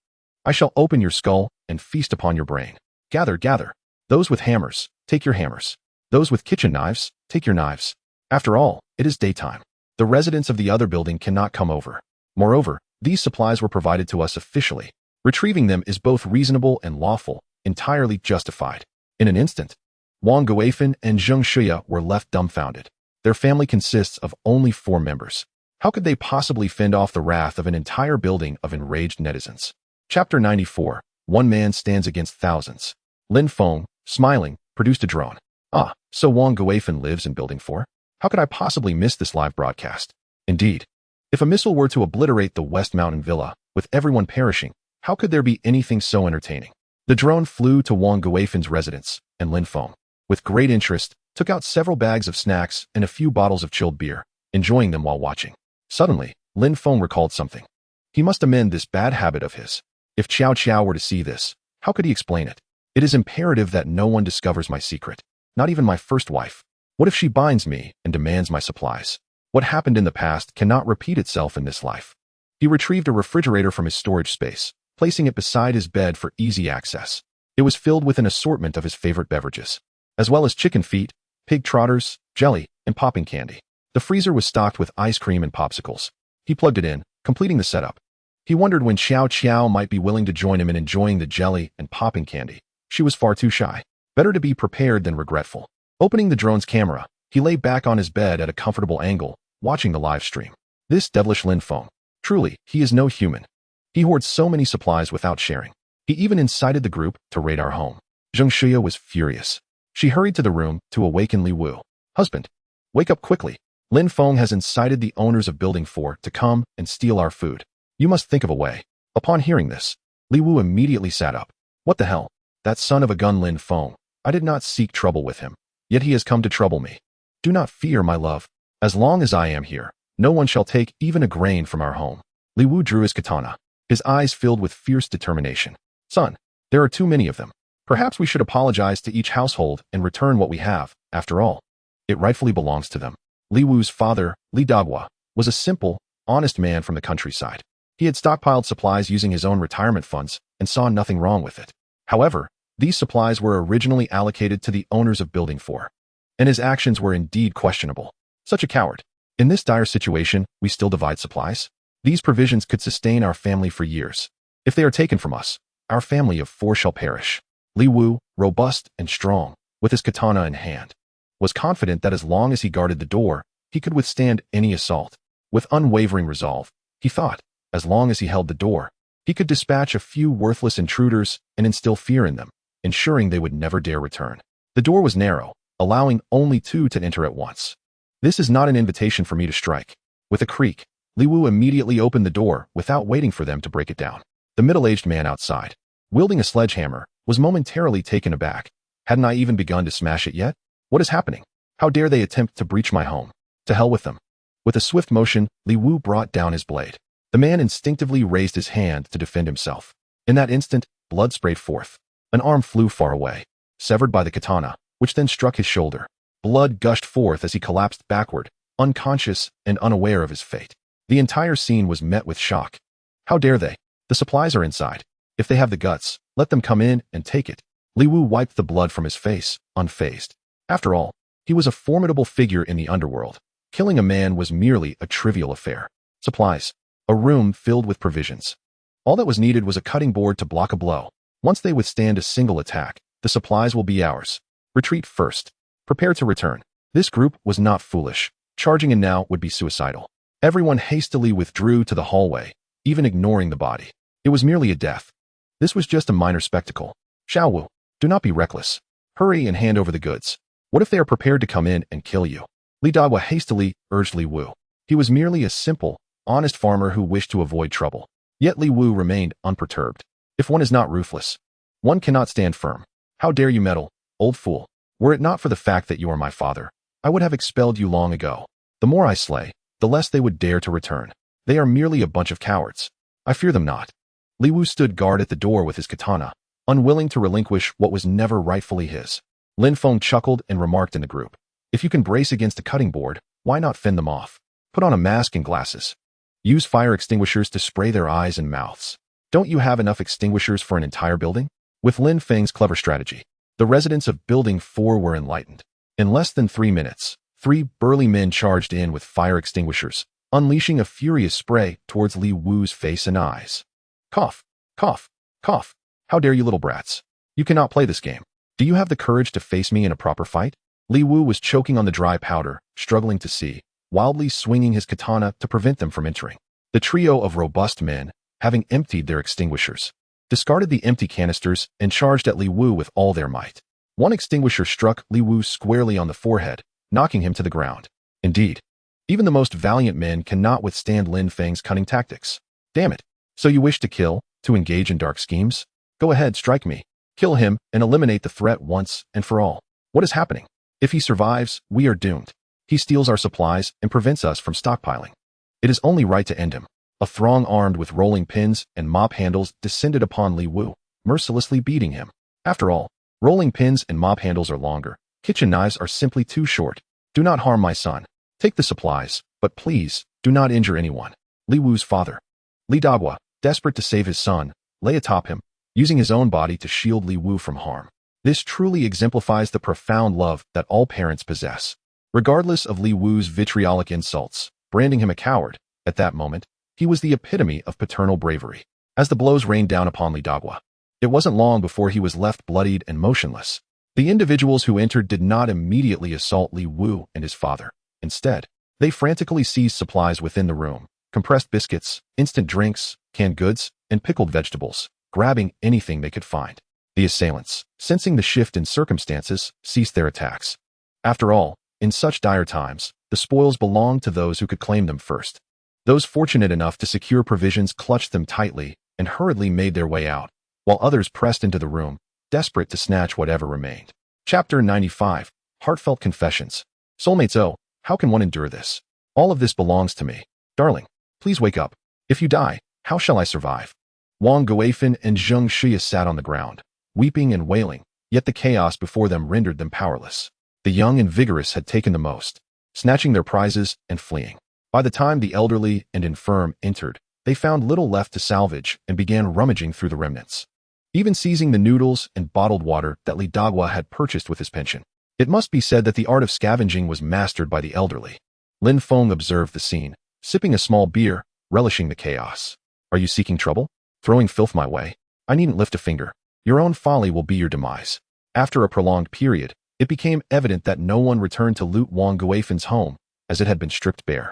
A: I shall open your skull and feast upon your brain. Gather, gather. Those with hammers, take your hammers. Those with kitchen knives, take your knives. After all, it is daytime. The residents of the other building cannot come over. Moreover, these supplies were provided to us officially. Retrieving them is both reasonable and lawful, entirely justified. In an instant, Wang Guifan and Zheng Shuya were left dumbfounded. Their family consists of only 4 members. How could they possibly fend off the wrath of an entire building of enraged netizens? Chapter 94. One man stands against thousands. Lin Feng, smiling, produced a drone. Ah, so Wang Guifan lives in Building 4? How could I possibly miss this live broadcast? Indeed, if a missile were to obliterate the West Mountain Villa, with everyone perishing, how could there be anything so entertaining? The drone flew to Wang Guifan's residence, and Lin Feng, with great interest, took out several bags of snacks and a few bottles of chilled beer, enjoying them while watching. Suddenly, Lin Feng recalled something. He must amend this bad habit of his. If Qiao Qiao were to see this, how could he explain it? It is imperative that no one discovers my secret, not even my first wife. What if she binds me and demands my supplies? What happened in the past cannot repeat itself in this life. He retrieved a refrigerator from his storage space, placing it beside his bed for easy access. It was filled with an assortment of his favorite beverages, as well as chicken feet, pig trotters, jelly, and popping candy. The freezer was stocked with ice cream and popsicles. He plugged it in, completing the setup. He wondered when Xiao Qiao might be willing to join him in enjoying the jelly and popping candy. She was far too shy. Better to be prepared than regretful. Opening the drone's camera, he lay back on his bed at a comfortable angle, watching the live stream. This devilish Lin Feng. Truly, he is no human. He hoards so many supplies without sharing. He even incited the group to raid our home. Zheng Shuya was furious. She hurried to the room to awaken Li Wu. Husband, wake up quickly. Lin Feng has incited the owners of Building 4 to come and steal our food. You must think of a way. Upon hearing this, Li Wu immediately sat up. What the hell? That son of a gun Lin Feng. I did not seek trouble with him, yet he has come to trouble me. Do not fear, my love. As long as I am here, no one shall take even a grain from our home. Li Wu drew his katana, his eyes filled with fierce determination. Son, there are too many of them. Perhaps we should apologize to each household and return what we have. After all, it rightfully belongs to them. Li Wu's father, Li Dagua, was a simple, honest man from the countryside. He had stockpiled supplies using his own retirement funds and saw nothing wrong with it. However, these supplies were originally allocated to the owners of Building 4, and his actions were indeed questionable. Such a coward. In this dire situation, we still divide supplies? These provisions could sustain our family for years. If they are taken from us, our family of 4 shall perish. Li Wu, robust and strong, with his katana in hand, was confident that as long as he guarded the door, he could withstand any assault. With unwavering resolve, he thought, as long as he held the door, he could dispatch a few worthless intruders and instill fear in them, ensuring they would never dare return. The door was narrow, allowing only 2 to enter at once. This is not an invitation for me to strike. With a creak, Li Wu immediately opened the door without waiting for them to break it down. The middle-aged man outside, wielding a sledgehammer, was momentarily taken aback. Hadn't I even begun to smash it yet? What is happening? How dare they attempt to breach my home? To hell with them. With a swift motion, Li Wu brought down his blade. The man instinctively raised his hand to defend himself. In that instant, blood sprayed forth. An arm flew far away, severed by the katana, which then struck his shoulder. Blood gushed forth as he collapsed backward, unconscious and unaware of his fate. The entire scene was met with shock. How dare they? The supplies are inside. If they have the guts, let them come in and take it. Li Wu wiped the blood from his face, unfazed. After all, he was a formidable figure in the underworld. Killing a man was merely a trivial affair. Supplies. A room filled with provisions. All that was needed was a cutting board to block a blow. Once they withstand a single attack, the supplies will be ours. Retreat first. Prepare to return. This group was not foolish. Charging in now would be suicidal. Everyone hastily withdrew to the hallway, even ignoring the body. It was merely a death. This was just a minor spectacle. Xiao Wu, do not be reckless. Hurry and hand over the goods. What if they are prepared to come in and kill you? Li Dagua hastily urged Li Wu. He was merely a simple, honest farmer who wished to avoid trouble. Yet Li Wu remained unperturbed. If one is not ruthless, one cannot stand firm. How dare you meddle, old fool? Were it not for the fact that you are my father, I would have expelled you long ago. The more I slay, the less they would dare to return. They are merely a bunch of cowards. I fear them not. Li Wu stood guard at the door with his katana, unwilling to relinquish what was never rightfully his. Lin Feng chuckled and remarked in the group, if you can brace against a cutting board, why not fend them off? Put on a mask and glasses. Use fire extinguishers to spray their eyes and mouths. Don't you have enough extinguishers for an entire building? With Lin Feng's clever strategy, the residents of Building 4 were enlightened. In less than 3 minutes, 3 burly men charged in with fire extinguishers, unleashing a furious spray towards Li Wu's face and eyes. Cough, cough, cough. How dare you little brats? You cannot play this game. Do you have the courage to face me in a proper fight? Li Wu was choking on the dry powder, struggling to see, wildly swinging his katana to prevent them from entering. The trio of robust men, having emptied their extinguishers, discarded the empty canisters and charged at Li Wu with all their might. One extinguisher struck Li Wu squarely on the forehead, knocking him to the ground. Indeed, even the most valiant men cannot withstand Lin Feng's cunning tactics. Damn it. So you wish to kill, to engage in dark schemes? Go ahead, strike me. Kill him and eliminate the threat once and for all. What is happening? If he survives, we are doomed. He steals our supplies and prevents us from stockpiling. It is only right to end him. A throng armed with rolling pins and mop handles descended upon Li Wu, mercilessly beating him. After all, rolling pins and mop handles are longer. Kitchen knives are simply too short. Do not harm my son. Take the supplies, but please, do not injure anyone. Li Wu's father, Li Dagua, desperate to save his son, lay atop him, using his own body to shield Li Wu from harm. This truly exemplifies the profound love that all parents possess. Regardless of Li Wu's vitriolic insults, branding him a coward, at that moment, he was the epitome of paternal bravery. As the blows rained down upon Li Dagua, it wasn't long before he was left bloodied and motionless. The individuals who entered did not immediately assault Li Wu and his father. Instead, they frantically seized supplies within the room, compressed biscuits, instant drinks, canned goods, and pickled vegetables, grabbing anything they could find. The assailants, sensing the shift in circumstances, ceased their attacks. After all, in such dire times, the spoils belonged to those who could claim them first. Those fortunate enough to secure provisions clutched them tightly and hurriedly made their way out, while others pressed into the room, desperate to snatch whatever remained. Chapter 95. Heartfelt Confessions. Soulmates, oh, how can one endure this? All of this belongs to me. Darling, please wake up. If you die, how shall I survive? Wang Guifan and Zheng Xia sat on the ground, weeping and wailing, yet the chaos before them rendered them powerless. The young and vigorous had taken the most, snatching their prizes and fleeing. By the time the elderly and infirm entered, they found little left to salvage and began rummaging through the remnants, even seizing the noodles and bottled water that Li Dagua had purchased with his pension. It must be said that the art of scavenging was mastered by the elderly. Lin Feng observed the scene, sipping a small beer, relishing the chaos. Are you seeking trouble? Throwing filth my way? I needn't lift a finger. Your own folly will be your demise. After a prolonged period, it became evident that no one returned to loot Wang Guifan's home, as it had been stripped bare.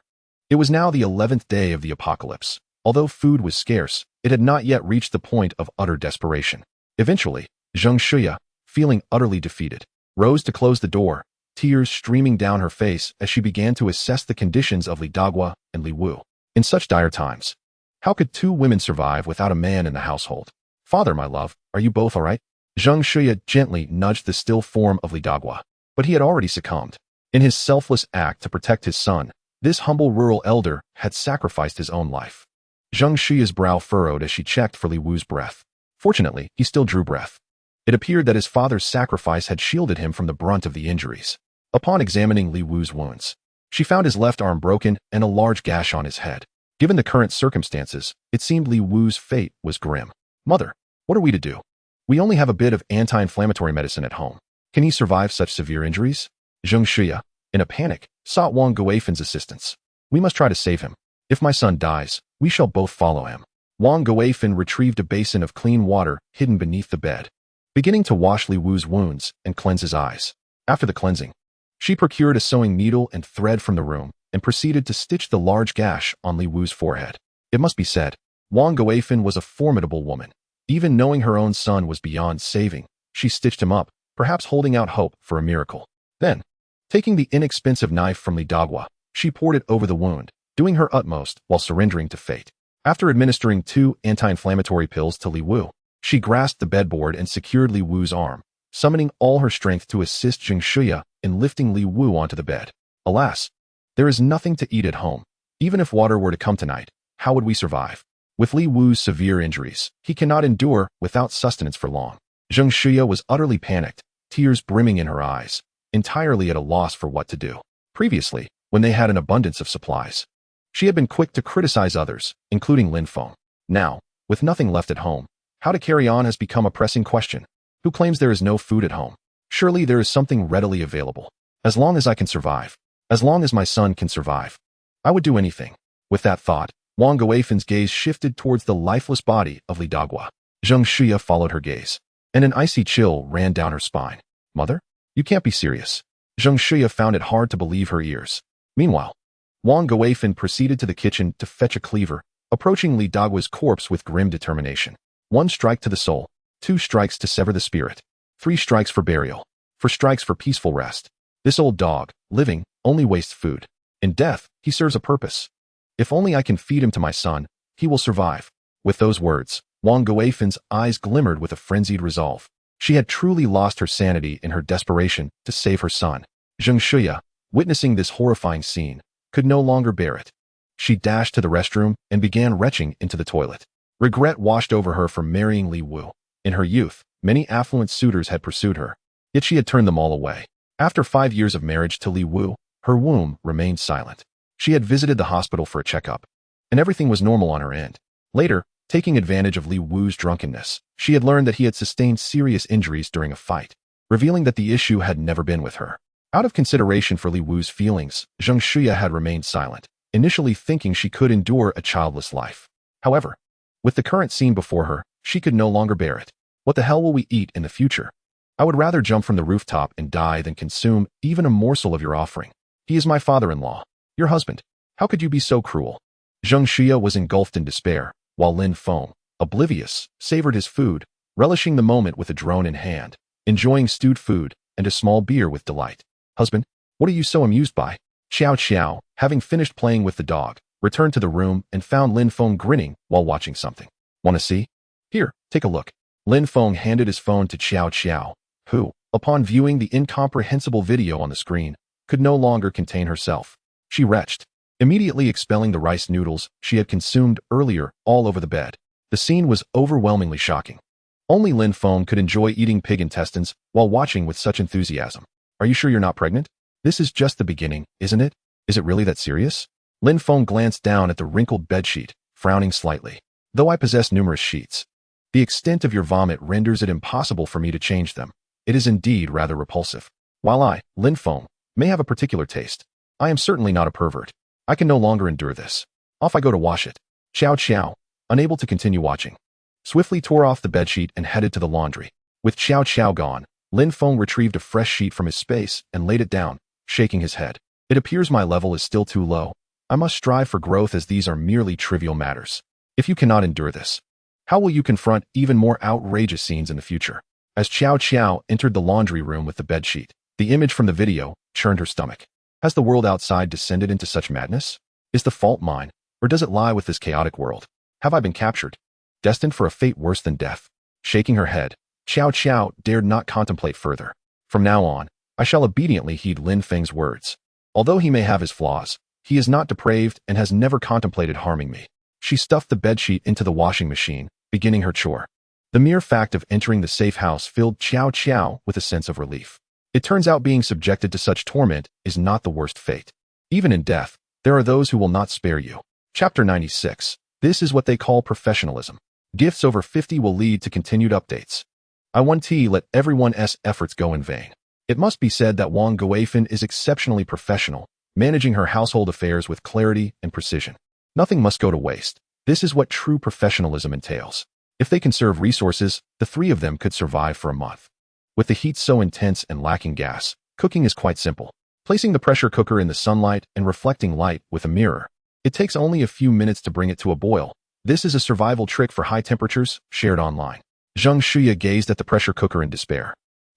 A: It was now the 11th day of the apocalypse. Although food was scarce, it had not yet reached the point of utter desperation. Eventually, Zheng Xia, feeling utterly defeated, rose to close the door, tears streaming down her face as she began to assess the conditions of Li Dagua and Li Wu. In such dire times, how could two women survive without a man in the household? Father, my love, are you both all right? Zheng Shuya gently nudged the still form of Li Dagua, but he had already succumbed. In his selfless act to protect his son, this humble rural elder had sacrificed his own life. Zheng Shuya's brow furrowed as she checked for Li Wu's breath. Fortunately, he still drew breath. It appeared that his father's sacrifice had shielded him from the brunt of the injuries. Upon examining Li Wu's wounds, she found his left arm broken and a large gash on his head. Given the current circumstances, it seemed Li Wu's fate was grim. Mother, what are we to do? We only have a bit of anti-inflammatory medicine at home. Can he survive such severe injuries? Zheng Shuya, in a panic, sought Wang Guifen's assistance. We must try to save him. If my son dies, we shall both follow him. Wang Guifen retrieved a basin of clean water hidden beneath the bed, beginning to wash Li Wu's wounds and cleanse his eyes. After the cleansing, she procured a sewing needle and thread from the room and proceeded to stitch the large gash on Li Wu's forehead. It must be said, Wang Guifen was a formidable woman. Even knowing her own son was beyond saving, she stitched him up, perhaps holding out hope for a miracle. Then, taking the inexpensive knife from Li Dagua, she poured it over the wound, doing her utmost while surrendering to fate. After administering 2 anti-inflammatory pills to Li Wu, she grasped the bedboard and secured Li Wu's arm, summoning all her strength to assist Zheng Shuya in lifting Li Wu onto the bed. Alas, there is nothing to eat at home. Even if water were to come tonight, how would we survive? With Li Wu's severe injuries, he cannot endure without sustenance for long. Zheng Shuya was utterly panicked, tears brimming in her eyes, entirely at a loss for what to do. Previously, when they had an abundance of supplies, she had been quick to criticize others, including Lin Feng. Now, with nothing left at home, how to carry on has become a pressing question. Who claims there is no food at home? Surely there is something readily available. As long as I can survive, as long as my son can survive, I would do anything. With that thought, Wang Guifen's gaze shifted towards the lifeless body of Li Dagua. Zheng Shuya followed her gaze, and an icy chill ran down her spine. Mother? You can't be serious. Zheng Shuya found it hard to believe her ears. Meanwhile, Wang Guifen proceeded to the kitchen to fetch a cleaver, approaching Li Dagua's corpse with grim determination. 1 strike to the soul, 2 strikes to sever the spirit, 3 strikes for burial, 4 strikes for peaceful rest. This old dog, living, only wastes food. In death, he serves a purpose. If only I can feed him to my son, he will survive. With those words, Wang Guifen's eyes glimmered with a frenzied resolve. She had truly lost her sanity in her desperation to save her son. Zheng Shuya, witnessing this horrifying scene, could no longer bear it. She dashed to the restroom and began retching into the toilet. Regret washed over her for marrying Li Wu. In her youth, many affluent suitors had pursued her, yet she had turned them all away. After 5 years of marriage to Li Wu, her womb remained silent. She had visited the hospital for a checkup, and everything was normal on her end. Later, taking advantage of Li Wu's drunkenness, she had learned that he had sustained serious injuries during a fight, revealing that the issue had never been with her. Out of consideration for Li Wu's feelings, Zheng Shuya had remained silent, initially thinking she could endure a childless life. However, with the current scene before her, she could no longer bear it. What the hell will we eat in the future? I would rather jump from the rooftop and die than consume even a morsel of your offering. He is my father-in-law, your husband. How could you be so cruel? Zheng Shuya was engulfed in despair, while Lin Feng, oblivious, savored his food, relishing the moment with a drone in hand, enjoying stewed food and a small beer with delight. Husband, what are you so amused by? Xiao Xiao, having finished playing with the dog, returned to the room and found Lin Feng grinning while watching something. Want to see? Here, take a look. Lin Feng handed his phone to Xiao Xiao, who, upon viewing the incomprehensible video on the screen, could no longer contain herself. She retched, immediately expelling the rice noodles she had consumed earlier all over the bed. The scene was overwhelmingly shocking. Only Lin Feng could enjoy eating pig intestines while watching with such enthusiasm. Are you sure you're not pregnant? This is just the beginning, isn't it? Is it really that serious? Lin Feng glanced down at the wrinkled bedsheet, frowning slightly. Though I possess numerous sheets, the extent of your vomit renders it impossible for me to change them. It is indeed rather repulsive. While I, Lin Feng, may have a particular taste, I am certainly not a pervert. I can no longer endure this. Off I go to wash it. Xiao Xiao, unable to continue watching, swiftly tore off the bedsheet and headed to the laundry. With Xiao Xiao gone, Lin Feng retrieved a fresh sheet from his space and laid it down, shaking his head. It appears my level is still too low. I must strive for growth as these are merely trivial matters. If you cannot endure this, how will you confront even more outrageous scenes in the future? As Xiao Xiao entered the laundry room with the bedsheet, The image from the video churned her stomach. Has the world outside descended into such madness? Is the fault mine, or does it lie with this chaotic world? Have I been captured, destined for a fate worse than death? Shaking her head, Xiao Qiao dared not contemplate further. From now on, I shall obediently heed Lin Feng's words. Although he may have his flaws, he is not depraved and has never contemplated harming me. She stuffed the bedsheet into the washing machine, beginning her chore. The mere fact of entering the safe house filled Xiao Qiao with a sense of relief. It turns out being subjected to such torment is not the worst fate. Even in death, there are those who will not spare you. Chapter 96. This is what they call professionalism. Gifts over 50 will lead to continued updates. I 1T let everyone's efforts go in vain. It must be said that Wang Guifan is exceptionally professional, managing her household affairs with clarity and precision. Nothing must go to waste. This is what true professionalism entails. If they conserve resources, the three of them could survive for a month. With the heat so intense and lacking gas, cooking is quite simple. Placing the pressure cooker in the sunlight and reflecting light with a mirror. It takes only a few minutes to bring it to a boil. This is a survival trick for high temperatures, shared online. Zheng Shuya gazed at the pressure cooker in despair.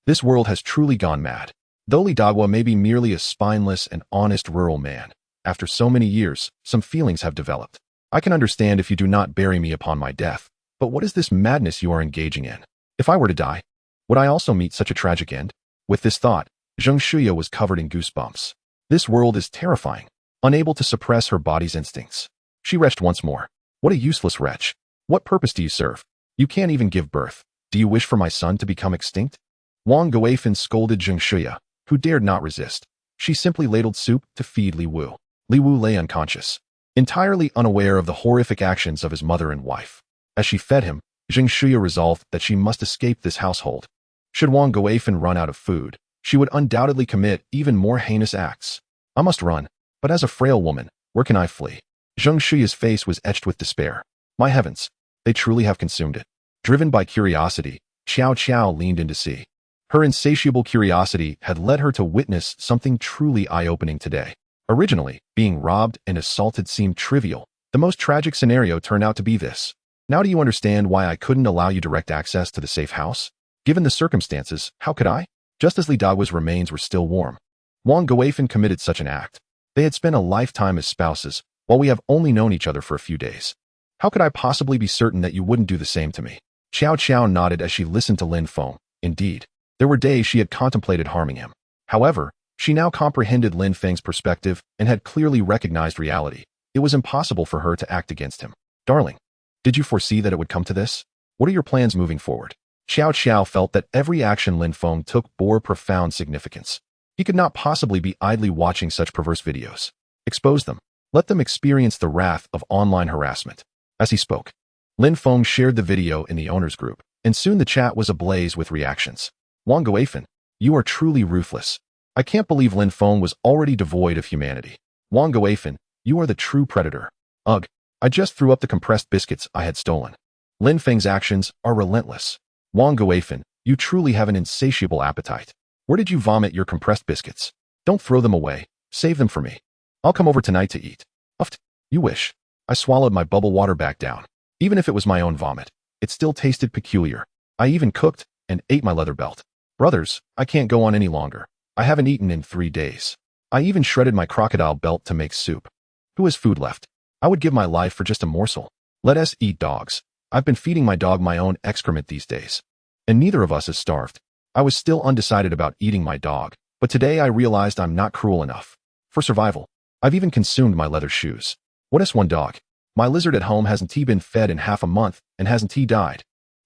A: This world has truly gone mad. Though Li Dagua may be merely a spineless and honest rural man, after so many years, some feelings have developed. I can understand if you do not bury me upon my death, but what is this madness you are engaging in? If I were to die, would I also meet such a tragic end? With this thought, Zheng Shuya was covered in goosebumps. This world is terrifying. Unable to suppress her body's instincts, she retched once more. What a useless wretch. What purpose do you serve? You can't even give birth. Do you wish for my son to become extinct? Wang Guifan scolded Zheng Shuya, who dared not resist. She simply ladled soup to feed Li Wu. Li Wu lay unconscious, entirely unaware of the horrific actions of his mother and wife. As she fed him, Zheng Shuya resolved that she must escape this household. Should Wang Guifan run out of food, she would undoubtedly commit even more heinous acts. I must run, but as a frail woman, where can I flee? Zheng Shuya's face was etched with despair. My heavens, they truly have consumed it. Driven by curiosity, Xiao Qiao leaned in to see. Her insatiable curiosity had led her to witness something truly eye-opening today. Originally, being robbed and assaulted seemed trivial. The most tragic scenario turned out to be this. Now do you understand why I couldn't allow you direct access to the safe house? Given the circumstances, how could I? Just as Li Dagua's remains were still warm, Wang Guifan committed such an act. They had spent a lifetime as spouses, while we have only known each other for a few days. How could I possibly be certain that you wouldn't do the same to me? Xiao Qiao nodded as she listened to Lin Feng. Indeed, there were days she had contemplated harming him. However, she now comprehended Lin Feng's perspective and had clearly recognized reality. It was impossible for her to act against him. Darling, did you foresee that it would come to this? What are your plans moving forward? Xiao Qiao felt that every action Lin Feng took bore profound significance. He could not possibly be idly watching such perverse videos. Expose them. Let them experience the wrath of online harassment. As he spoke, Lin Feng shared the video in the owners group, and soon the chat was ablaze with reactions. Wang Guifan, you are truly ruthless. I can't believe Lin Feng was already devoid of humanity. Wang Guifan, you are the true predator. Ugh, I just threw up the compressed biscuits I had stolen. Lin Feng's actions are relentless. Wang Guifan, you truly have an insatiable appetite. Where did you vomit your compressed biscuits? Don't throw them away. Save them for me. I'll come over tonight to eat. Uft, you wish. I swallowed my bubble water back down. Even if it was my own vomit, it still tasted peculiar. I even cooked and ate my leather belt. Brothers, I can't go on any longer. I haven't eaten in 3 days. I even shredded my crocodile belt to make soup. Who has food left? I would give my life for just a morsel. Let us eat dogs. I've been feeding my dog my own excrement these days. And neither of us is starved. I was still undecided about eating my dog, but today I realized I'm not cruel enough. For survival, I've even consumed my leather shoes. What is one dog? My lizard at home hasn't been fed in half a month and hasn't died.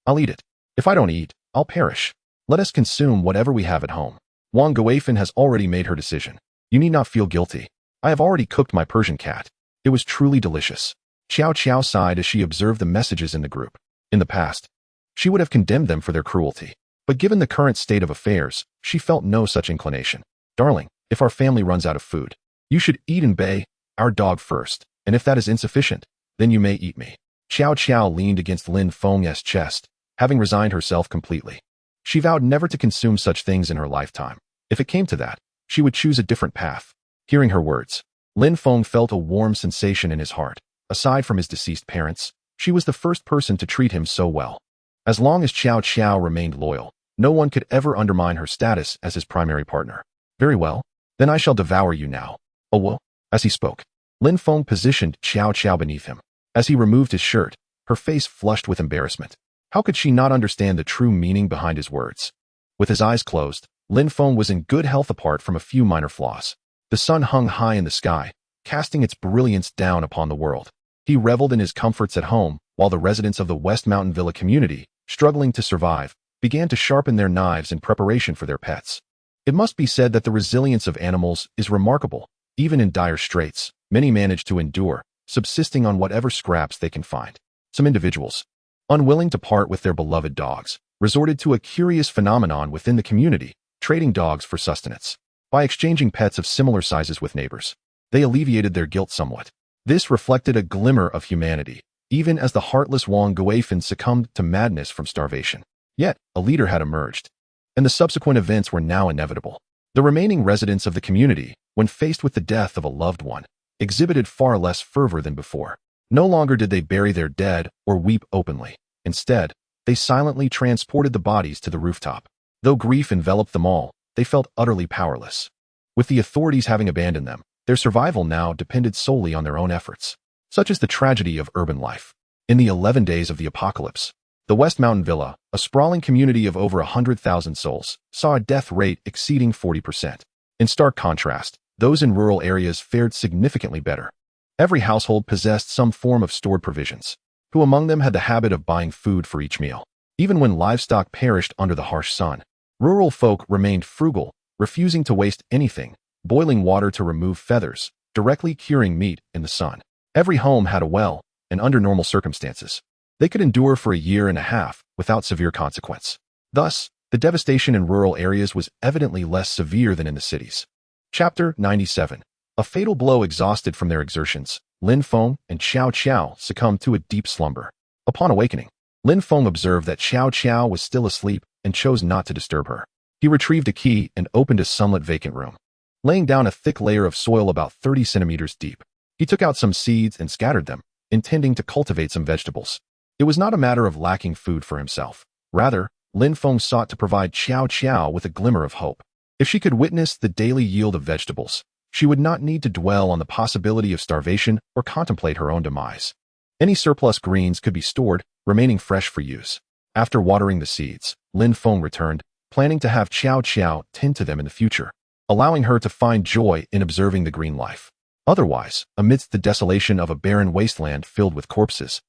A: I'll eat it. If I don't eat, I'll perish. Let us consume whatever we have at home. Wang Guifan has already made her decision. You need not feel guilty. I have already cooked my Persian cat. It was truly delicious. Xiao Qiao sighed as she observed the messages in the group. In the past, she would have condemned them for their cruelty. But given the current state of affairs, she felt no such inclination. Darling, if our family runs out of food, you should eat and bay our dog first, and if that is insufficient, then you may eat me. Xiao Qiao leaned against Lin Feng's chest, having resigned herself completely. She vowed never to consume such things in her lifetime. If it came to that, she would choose a different path. Hearing her words, Lin Feng felt a warm sensation in his heart. Aside from his deceased parents, she was the first person to treat him so well. As long as Xiao Qiao remained loyal, No one could ever undermine her status as his primary partner. Very well, then I shall devour you now. Oh well. As he spoke, Lin Feng positioned Qiao Qiao beneath him. As he removed his shirt, her face flushed with embarrassment. How could she not understand the true meaning behind his words? With his eyes closed, Lin Feng was in good health apart from a few minor flaws. The sun hung high in the sky, casting its brilliance down upon the world. He reveled in his comforts at home, while the residents of the West Mountain Villa community, struggling to survive, began to sharpen their knives in preparation for their pets. It must be said that the resilience of animals is remarkable. Even in dire straits, many manage to endure, subsisting on whatever scraps they can find. Some individuals, unwilling to part with their beloved dogs, resorted to a curious phenomenon within the community, trading dogs for sustenance. By exchanging pets of similar sizes with neighbors, they alleviated their guilt somewhat. This reflected a glimmer of humanity, even as the heartless Wang Guifan succumbed to madness from starvation. Yet, a leader had emerged, and the subsequent events were now inevitable. The remaining residents of the community, when faced with the death of a loved one, exhibited far less fervor than before. No longer did they bury their dead or weep openly. Instead, they silently transported the bodies to the rooftop. Though grief enveloped them all, they felt utterly powerless. With the authorities having abandoned them, their survival now depended solely on their own efforts. Such is the tragedy of urban life. In the 11 days of the apocalypse, the West Mountain Villa, a sprawling community of over 100,000 souls, saw a death rate exceeding 40%. In stark contrast, those in rural areas fared significantly better. Every household possessed some form of stored provisions. Who among them had the habit of buying food for each meal? Even when livestock perished under the harsh sun, rural folk remained frugal, refusing to waste anything, boiling water to remove feathers, directly curing meat in the sun. Every home had a well, and under normal circumstances, they could endure for a year and a half without severe consequence. Thus, the devastation in rural areas was evidently less severe than in the cities. Chapter 97. A fatal blow. Exhausted from their exertions, Lin Feng and Qiao Qiao succumbed to a deep slumber. Upon awakening, Lin Feng observed that Qiao Qiao was still asleep and chose not to disturb her. He retrieved a key and opened a sunlit vacant room. Laying down a thick layer of soil about 30 centimeters deep, he took out some seeds and scattered them, intending to cultivate some vegetables. It was not a matter of lacking food for himself. Rather, Lin Feng sought to provide Qiao Qiao with a glimmer of hope. If she could witness the daily yield of vegetables, she would not need to dwell on the possibility of starvation or contemplate her own demise. Any surplus greens could be stored, remaining fresh for use. After watering the seeds, Lin Feng returned, planning to have Qiao Qiao tend to them in the future, allowing her to find joy in observing the green life. Otherwise, amidst the desolation of a barren wasteland filled with corpses,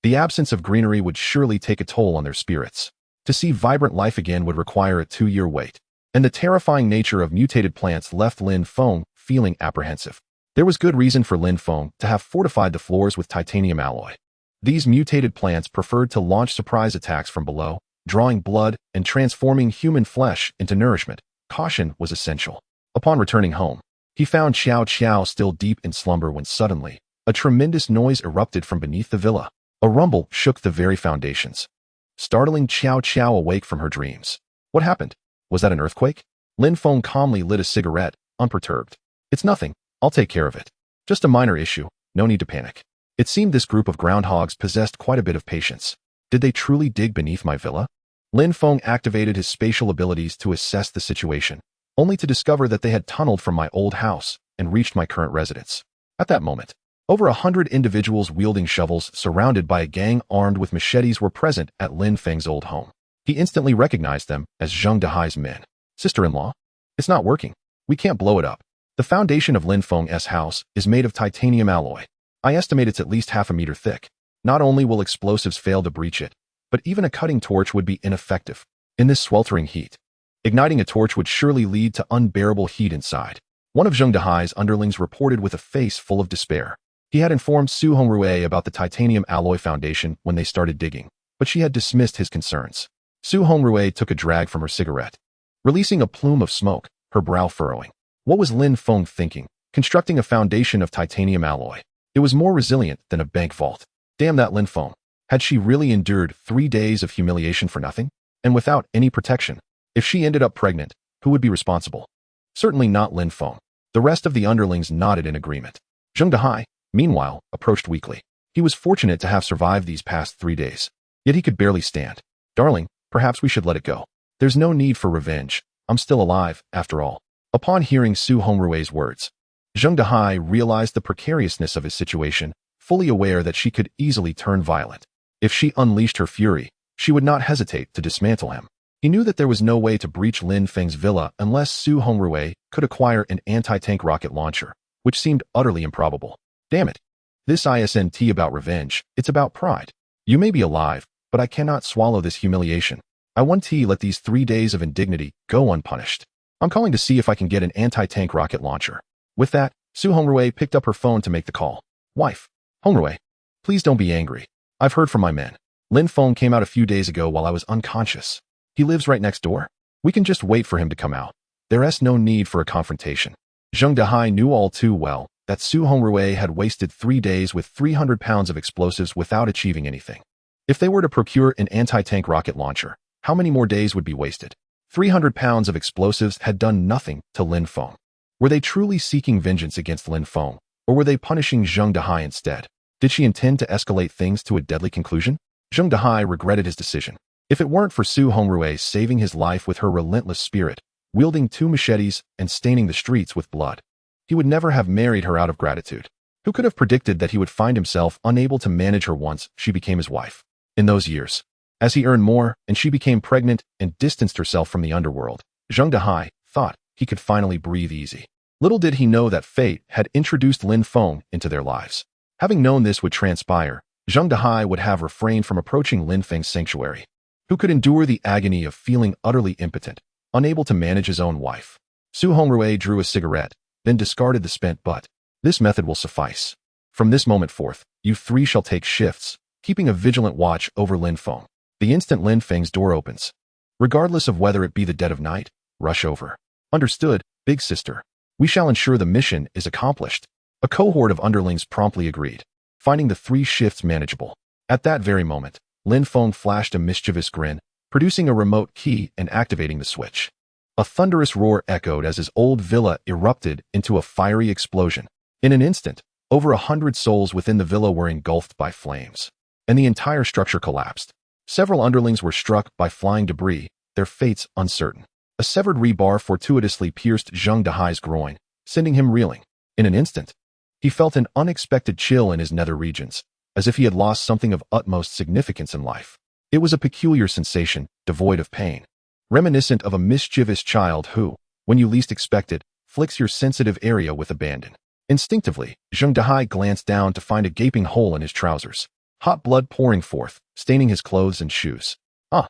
A: the absence of greenery would surely take a toll on their spirits. To see vibrant life again would require a 2-year wait, and the terrifying nature of mutated plants left Lin Feng feeling apprehensive. There was good reason for Lin Feng to have fortified the floors with titanium alloy. These mutated plants preferred to launch surprise attacks from below, drawing blood and transforming human flesh into nourishment. Caution was essential. Upon returning home, he found Qiao Qiao still deep in slumber when suddenly, a tremendous noise erupted from beneath the villa. A rumble shook the very foundations, startling Qiao Qiao awake from her dreams. What happened? Was that an earthquake? Lin Feng calmly lit a cigarette, unperturbed. It's nothing. I'll take care of it. Just a minor issue. No need to panic. It seemed this group of groundhogs possessed quite a bit of patience. Did they truly dig beneath my villa? Lin Feng activated his spatial abilities to assess the situation, only to discover that they had tunneled from my old house and reached my current residence. At that moment, over 100 individuals wielding shovels surrounded by a gang armed with machetes were present at Lin Feng's old home. He instantly recognized them as Zheng Dehai's men. Sister-in-law? It's not working. We can't blow it up. The foundation of Lin Feng's house is made of titanium alloy. I estimate it's at least half a meter thick. Not only will explosives fail to breach it, but even a cutting torch would be ineffective. In this sweltering heat, igniting a torch would surely lead to unbearable heat inside. One of Zheng Dehai's underlings reported with a face full of despair. He had informed Su Hongrui about the titanium alloy foundation when they started digging, but she had dismissed his concerns. Su Hongrui took a drag from her cigarette, releasing a plume of smoke, her brow furrowing. What was Lin Feng thinking? Constructing a foundation of titanium alloy. It was more resilient than a bank vault. Damn that Lin Feng. Had she really endured 3 days of humiliation for nothing? And without any protection? If she ended up pregnant, who would be responsible? Certainly not Lin Feng. The rest of the underlings nodded in agreement. Zheng Dehai, meanwhile, approached weakly. He was fortunate to have survived these past 3 days. Yet he could barely stand. Darling, perhaps we should let it go. There's no need for revenge. I'm still alive, after all. Upon hearing Su Hongrue's words, Zheng Dehai realized the precariousness of his situation, fully aware that she could easily turn violent. If she unleashed her fury, she would not hesitate to dismantle him. He knew that there was no way to breach Lin Feng's villa unless Su Hongrue could acquire an anti-tank rocket launcher, which seemed utterly improbable. Damn it. This isn't about revenge, it's about pride. You may be alive, but I cannot swallow this humiliation. I won't let these 3 days of indignity go unpunished. I'm calling to see if I can get an anti-tank rocket launcher. With that, Su Hongrue picked up her phone to make the call. Wife. Hongrue, please don't be angry. I've heard from my men. Lin Feng came out a few days ago while I was unconscious. He lives right next door. We can just wait for him to come out. There's no need for a confrontation. Zheng Dehai knew all too well that Su Hongrue had wasted 3 days with 300 pounds of explosives without achieving anything. If they were to procure an anti-tank rocket launcher, how many more days would be wasted? 300 pounds of explosives had done nothing to Lin Feng. Were they truly seeking vengeance against Lin Feng, or were they punishing Zheng Dehai instead? Did she intend to escalate things to a deadly conclusion? Zheng Dehai regretted his decision. If it weren't for Su Hongrue saving his life with her relentless spirit, wielding 2 machetes and staining the streets with blood, he would never have married her out of gratitude. Who could have predicted that he would find himself unable to manage her once she became his wife? In those years, as he earned more and she became pregnant and distanced herself from the underworld, Zheng Dehai thought he could finally breathe easy. Little did he know that fate had introduced Lin Feng into their lives. Having known this would transpire, Zheng Dehai would have refrained from approaching Lin Feng's sanctuary. Who could endure the agony of feeling utterly impotent, unable to manage his own wife? Su Hongrue drew a cigarette, then discarded the spent butt. This method will suffice. From this moment forth, you 3 shall take shifts, keeping a vigilant watch over Lin Feng. The instant Lin Feng's door opens, regardless of whether it be the dead of night, rush over. Understood, big sister. We shall ensure the mission is accomplished. A cohort of underlings promptly agreed, finding the 3 shifts manageable. At that very moment, Lin Feng flashed a mischievous grin, producing a remote key and activating the switch. A thunderous roar echoed as his old villa erupted into a fiery explosion. In an instant, over 100 souls within the villa were engulfed by flames, and the entire structure collapsed. Several underlings were struck by flying debris, their fates uncertain. A severed rebar fortuitously pierced Zheng Dehai's groin, sending him reeling. In an instant, he felt an unexpected chill in his nether regions, as if he had lost something of utmost significance in life. It was a peculiar sensation, devoid of pain, reminiscent of a mischievous child who, when you least expect it, flicks your sensitive area with abandon. Instinctively, Zheng Dehai glanced down to find a gaping hole in his trousers, hot blood pouring forth, staining his clothes and shoes. Ah!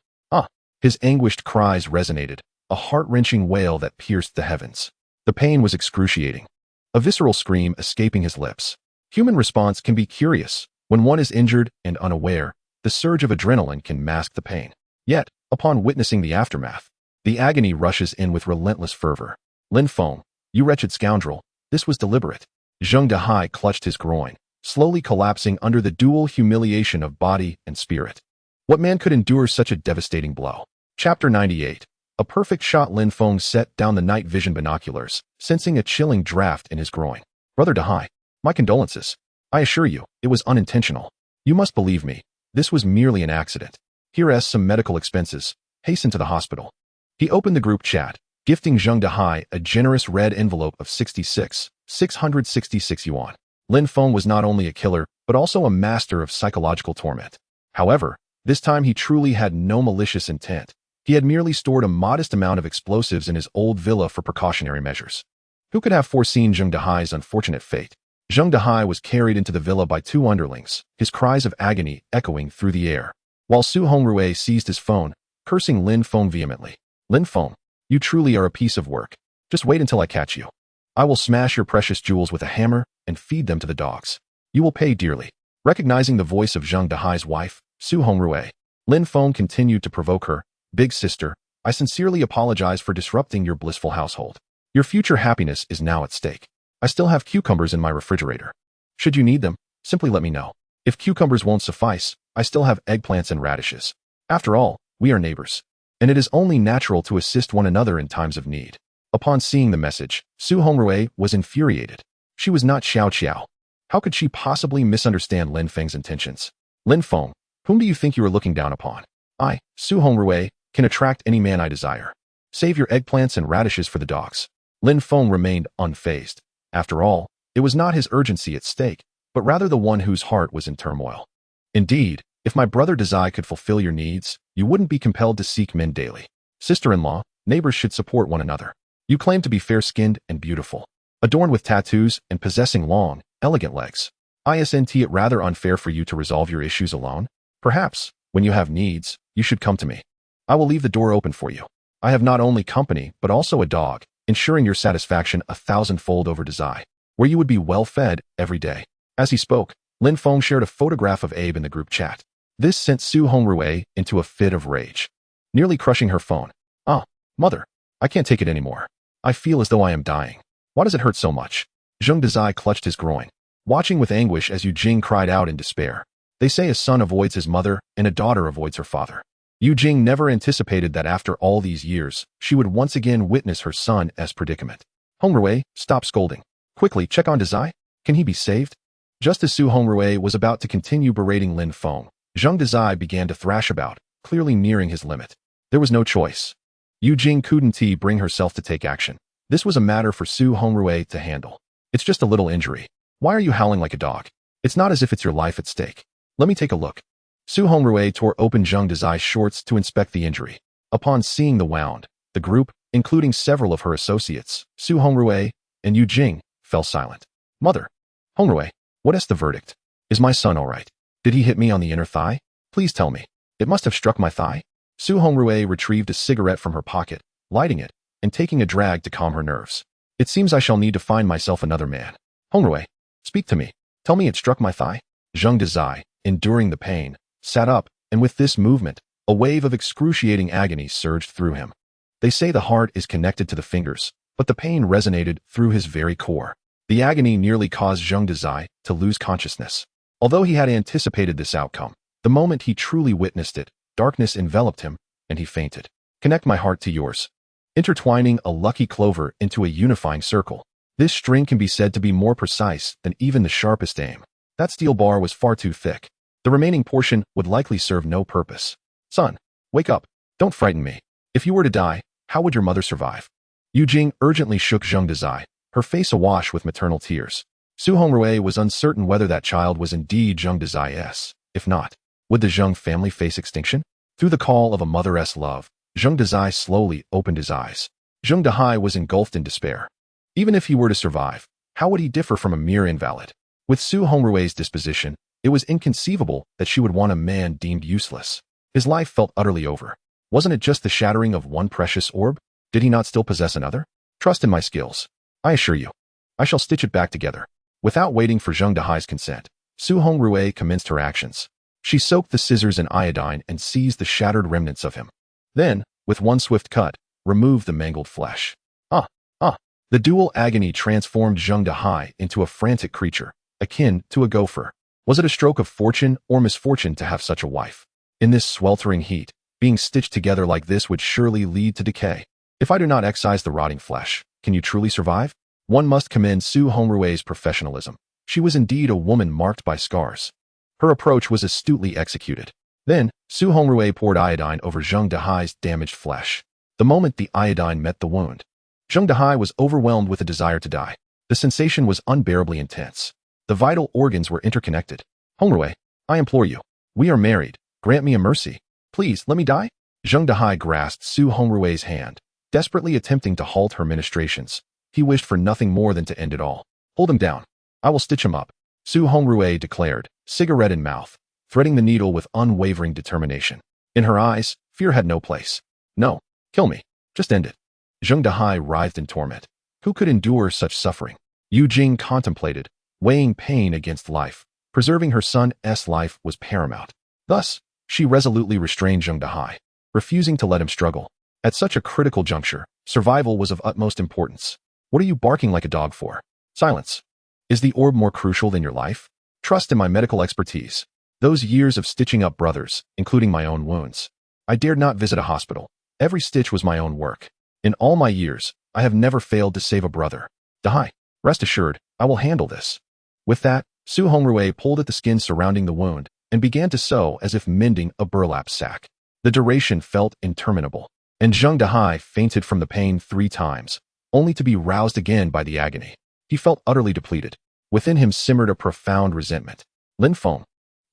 A: His anguished cries resonated, a heart-wrenching wail that pierced the heavens. The pain was excruciating, a visceral scream escaping his lips. Human response can be curious. When one is injured and unaware, the surge of adrenaline can mask the pain. Yet, upon witnessing the aftermath, the agony rushes in with relentless fervor. Lin Feng, you wretched scoundrel, this was deliberate. Zheng Dehai clutched his groin, slowly collapsing under the dual humiliation of body and spirit. What man could endure such a devastating blow? Chapter 98. A perfect shot. Lin Feng set down the night vision binoculars, sensing a chilling draft in his groin. Brother Dehai, my condolences. I assure you, it was unintentional. You must believe me. This was merely an accident. Here's some medical expenses. Hasten to the hospital. He opened the group chat, gifting Zheng Dehai a generous red envelope of 666 yuan. Lin Feng was not only a killer, but also a master of psychological torment. However, this time he truly had no malicious intent. He had merely stored a modest amount of explosives in his old villa for precautionary measures. Who could have foreseen Zheng Dehai's unfortunate fate? Zheng Dehai was carried into the villa by 2 underlings, his cries of agony echoing through the air, while Su Hongrue seized his phone, cursing Lin Feng vehemently. Lin Feng, you truly are a piece of work. Just wait until I catch you. I will smash your precious jewels with a hammer and feed them to the dogs. You will pay dearly. Recognizing the voice of Zheng Dehai's wife, Su Hongrue, Lin Feng continued to provoke her. Big sister, I sincerely apologize for disrupting your blissful household. Your future happiness is now at stake. I still have cucumbers in my refrigerator. Should you need them, simply let me know. If cucumbers won't suffice, I still have eggplants and radishes. After all, we are neighbors, and it is only natural to assist one another in times of need. Upon seeing the message, Su Hongrue was infuriated. She was not Xiao Qiao. How could she possibly misunderstand Lin Feng's intentions? Lin Feng, whom do you think you are looking down upon? I, Su Hongrue, can attract any man I desire. Save your eggplants and radishes for the dogs. Lin Feng remained unfazed. After all, it was not his urgency at stake, but rather the one whose heart was in turmoil. Indeed, if my brother Dazai could fulfill your needs, you wouldn't be compelled to seek men daily. Sister-in-law, neighbors should support one another. You claim to be fair-skinned and beautiful, adorned with tattoos and possessing long, elegant legs. Isn't it rather unfair for you to resolve your issues alone? Perhaps, when you have needs, you should come to me. I will leave the door open for you. I have not only company, but also a dog, ensuring your satisfaction 1,000-fold over Dazai, where you would be well-fed every day. As he spoke, Lin Feng shared a photograph of Abe in the group chat. This sent Su Hongrui into a fit of rage, nearly crushing her phone. Ah, mother, I can't take it anymore. I feel as though I am dying. Why does it hurt so much? Zheng Dazai clutched his groin, watching with anguish as Yu Jing cried out in despair. They say a son avoids his mother and a daughter avoids her father. Yu Jing never anticipated that after all these years, she would once again witness her son's predicament. Hongrui, stop scolding. Quickly, check on Dazai. Can he be saved? Just as Su Hongrui was about to continue berating Lin Feng, Zheng Dazai began to thrash about, clearly nearing his limit. There was no choice. Yu Jing couldn't bring herself to take action. This was a matter for Su Hongrui to handle. It's just a little injury. Why are you howling like a dog? It's not as if it's your life at stake. Let me take a look. Su Hongrui tore open Zheng Dazai's shorts to inspect the injury. Upon seeing the wound, the group, including several of her associates, Su Hongrui and Yu Jing, fell silent. Mother. Hongrui, what is the verdict? Is my son all right? Did he hit me on the inner thigh? Please tell me. It must have struck my thigh. Su Hongrui retrieved a cigarette from her pocket, lighting it, and taking a drag to calm her nerves. It seems I shall need to find myself another man. Hongrui, speak to me. Tell me it struck my thigh. Zheng Dazai, enduring the pain, sat up, and with this movement, a wave of excruciating agony surged through him. They say the heart is connected to the fingers, but the pain resonated through his very core. The agony nearly caused Zheng Dazai to lose consciousness. Although he had anticipated this outcome, the moment he truly witnessed it, darkness enveloped him, and he fainted. Connect my heart to yours. Intertwining a lucky clover into a unifying circle. This string can be said to be more precise than even the sharpest aim. That steel bar was far too thick. The remaining portion would likely serve no purpose. Son, wake up. Don't frighten me. If you were to die, how would your mother survive? Yu Jing urgently shook Zheng Dazai, her face awash with maternal tears. Su Hongrui was uncertain whether that child was indeed Zheng Dazai's. If not, would the Zheng family face extinction? Through the call of a mother's love, Zheng Dazai slowly opened his eyes. Zheng Dazai was engulfed in despair. Even if he were to survive, how would he differ from a mere invalid? With Su Hongrui's disposition, it was inconceivable that she would want a man deemed useless. His life felt utterly over. Wasn't it just the shattering of one precious orb? Did he not still possess another? Trust in my skills. I assure you, I shall stitch it back together. Without waiting for Zheng Dahai's consent, Su Hongrui commenced her actions. She soaked the scissors in iodine and seized the shattered remnants of him. Then, with one swift cut, removed the mangled flesh. The dual agony transformed Zheng Dahai into a frantic creature, akin to a gopher. Was it a stroke of fortune or misfortune to have such a wife? In this sweltering heat, being stitched together like this would surely lead to decay. If I do not excise the rotting flesh, can you truly survive? One must commend Su Hongrui's professionalism. She was indeed a woman marked by scars. Her approach was astutely executed. Then, Su Hongrui poured iodine over Zheng Dahai's damaged flesh. The moment the iodine met the wound, Zheng Dahai was overwhelmed with a desire to die. The sensation was unbearably intense. The vital organs were interconnected. Hongrui, I implore you. We are married. Grant me a mercy. Please, let me die. Zheng Dahai grasped Su Hongrui's hand, desperately attempting to halt her ministrations. He wished for nothing more than to end it all. Hold him down. I will stitch him up, Su Hongrui declared, cigarette in mouth, threading the needle with unwavering determination. In her eyes, fear had no place. No, kill me. Just end it. Zheng Dahai writhed in torment. Who could endure such suffering? Yu Jing contemplated, weighing pain against life. Preserving her son's life was paramount. Thus, she resolutely restrained Zheng Dahai, refusing to let him struggle. At such a critical juncture, survival was of utmost importance. What are you barking like a dog for? Silence. Is the orb more crucial than your life? Trust in my medical expertise. Those years of stitching up brothers, including my own wounds. I dared not visit a hospital. Every stitch was my own work. In all my years, I have never failed to save a brother. Dahai, rest assured, I will handle this. With that, Su Hongrui pulled at the skin surrounding the wound and began to sew as if mending a burlap sack. The duration felt interminable, and Zheng Dehai fainted from the pain 3 times, only to be roused again by the agony. He felt utterly depleted. Within him simmered a profound resentment. Lin Feng.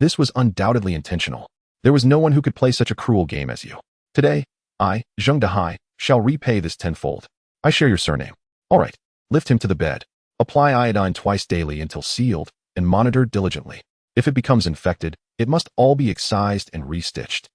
A: This was undoubtedly intentional. There was no one who could play such a cruel game as you. Today, I, Zheng Dehai, shall repay this tenfold. I share your surname. All right, lift him to the bed. Apply iodine twice daily until sealed, and monitor diligently. If it becomes infected, it must all be excised and restitched.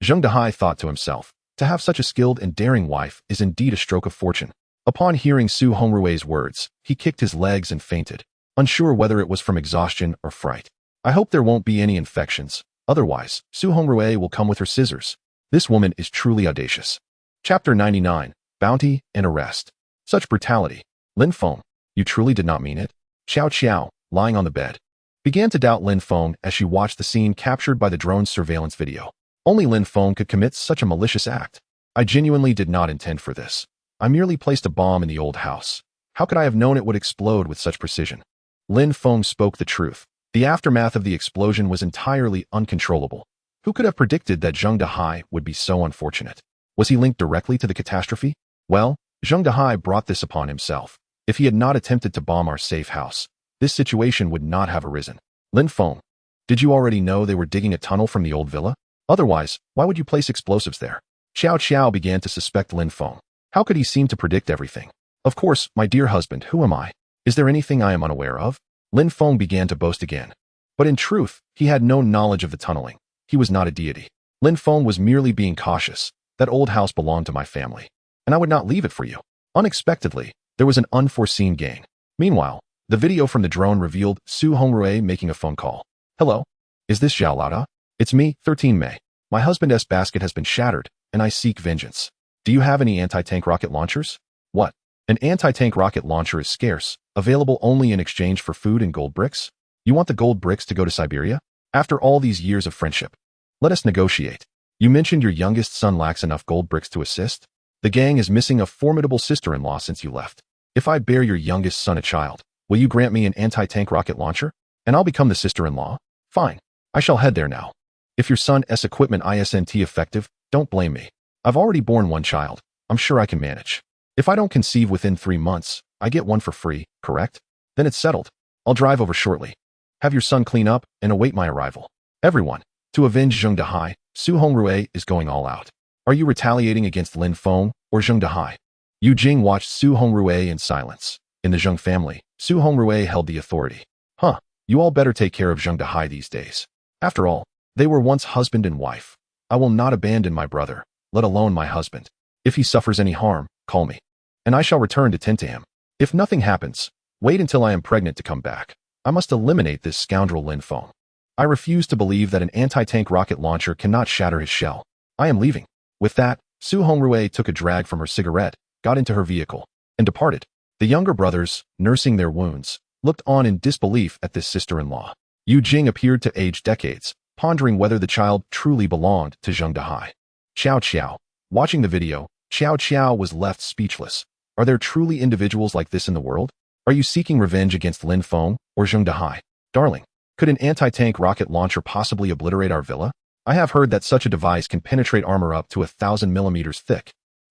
A: Zheng Dehai thought to himself, to have such a skilled and daring wife is indeed a stroke of fortune. Upon hearing Su Hongrue's words, he kicked his legs and fainted, unsure whether it was from exhaustion or fright. I hope there won't be any infections. Otherwise, Su Hongrue will come with her scissors. This woman is truly audacious. Chapter 99, Bounty and Arrest. Such brutality. Lin Feng, you truly did not mean it? Xiao Qiao, lying on the bed, began to doubt Lin Feng as she watched the scene captured by the drone's surveillance video. Only Lin Feng could commit such a malicious act. I genuinely did not intend for this. I merely placed a bomb in the old house. How could I have known it would explode with such precision? Lin Feng spoke the truth. The aftermath of the explosion was entirely uncontrollable. Who could have predicted that Zheng Dehai would be so unfortunate? Was he linked directly to the catastrophe? Well, Zheng Dehai brought this upon himself. If he had not attempted to bomb our safe house, this situation would not have arisen. Lin Feng, did you already know they were digging a tunnel from the old villa? Otherwise, why would you place explosives there? Xiao Qiao began to suspect Lin Feng. How could he seem to predict everything? Of course, my dear husband, who am I? Is there anything I am unaware of? Lin Feng began to boast again. But in truth, he had no knowledge of the tunneling. He was not a deity. Lin Feng was merely being cautious. That old house belonged to my family, and I would not leave it for you. Unexpectedly, there was an unforeseen gain. Meanwhile, the video from the drone revealed Su Hongrue making a phone call. Hello? Is this Xiao Laoda? It's me, 13 May. My husband's basket has been shattered, and I seek vengeance. Do you have any anti-tank rocket launchers? What? An anti-tank rocket launcher is scarce, available only in exchange for food and gold bricks? You want the gold bricks to go to Siberia? After all these years of friendship, let us negotiate. You mentioned your youngest son lacks enough gold bricks to assist? The gang is missing a formidable sister-in-law since you left. If I bear your youngest son a child, will you grant me an anti-tank rocket launcher? And I'll become the sister-in-law? Fine. I shall head there now. If your son's equipment isn't effective, don't blame me. I've already born one child. I'm sure I can manage. If I don't conceive within 3 months, I get one for free, correct? Then it's settled. I'll drive over shortly. Have your son clean up and await my arrival. Everyone, to avenge Zheng Dehai, Su Hongrue is going all out. Are you retaliating against Lin Feng or Zheng Dehai? Yu Jing watched Su Hongrue in silence. In the Zheng family, Su Hongrue held the authority. Huh, you all better take care of Zheng Dehai these days. After all, they were once husband and wife. I will not abandon my brother, let alone my husband. If he suffers any harm, call me, and I shall return to tend to him. If nothing happens, wait until I am pregnant to come back. I must eliminate this scoundrel Lin Feng. I refuse to believe that an anti-tank rocket launcher cannot shatter his shell. I am leaving. With that, Su Hongrue took a drag from her cigarette, got into her vehicle, and departed. The younger brothers, nursing their wounds, looked on in disbelief at this sister-in-law. Yu Jing appeared to age decades, pondering whether the child truly belonged to Zheng Dehai. Xiao Qiao. Watching the video, Xiao Qiao was left speechless. Are there truly individuals like this in the world? Are you seeking revenge against Lin Feng or Zheng Dehai? Darling, could an anti-tank rocket launcher possibly obliterate our villa? I have heard that such a device can penetrate armor up to 1,000 millimeters thick.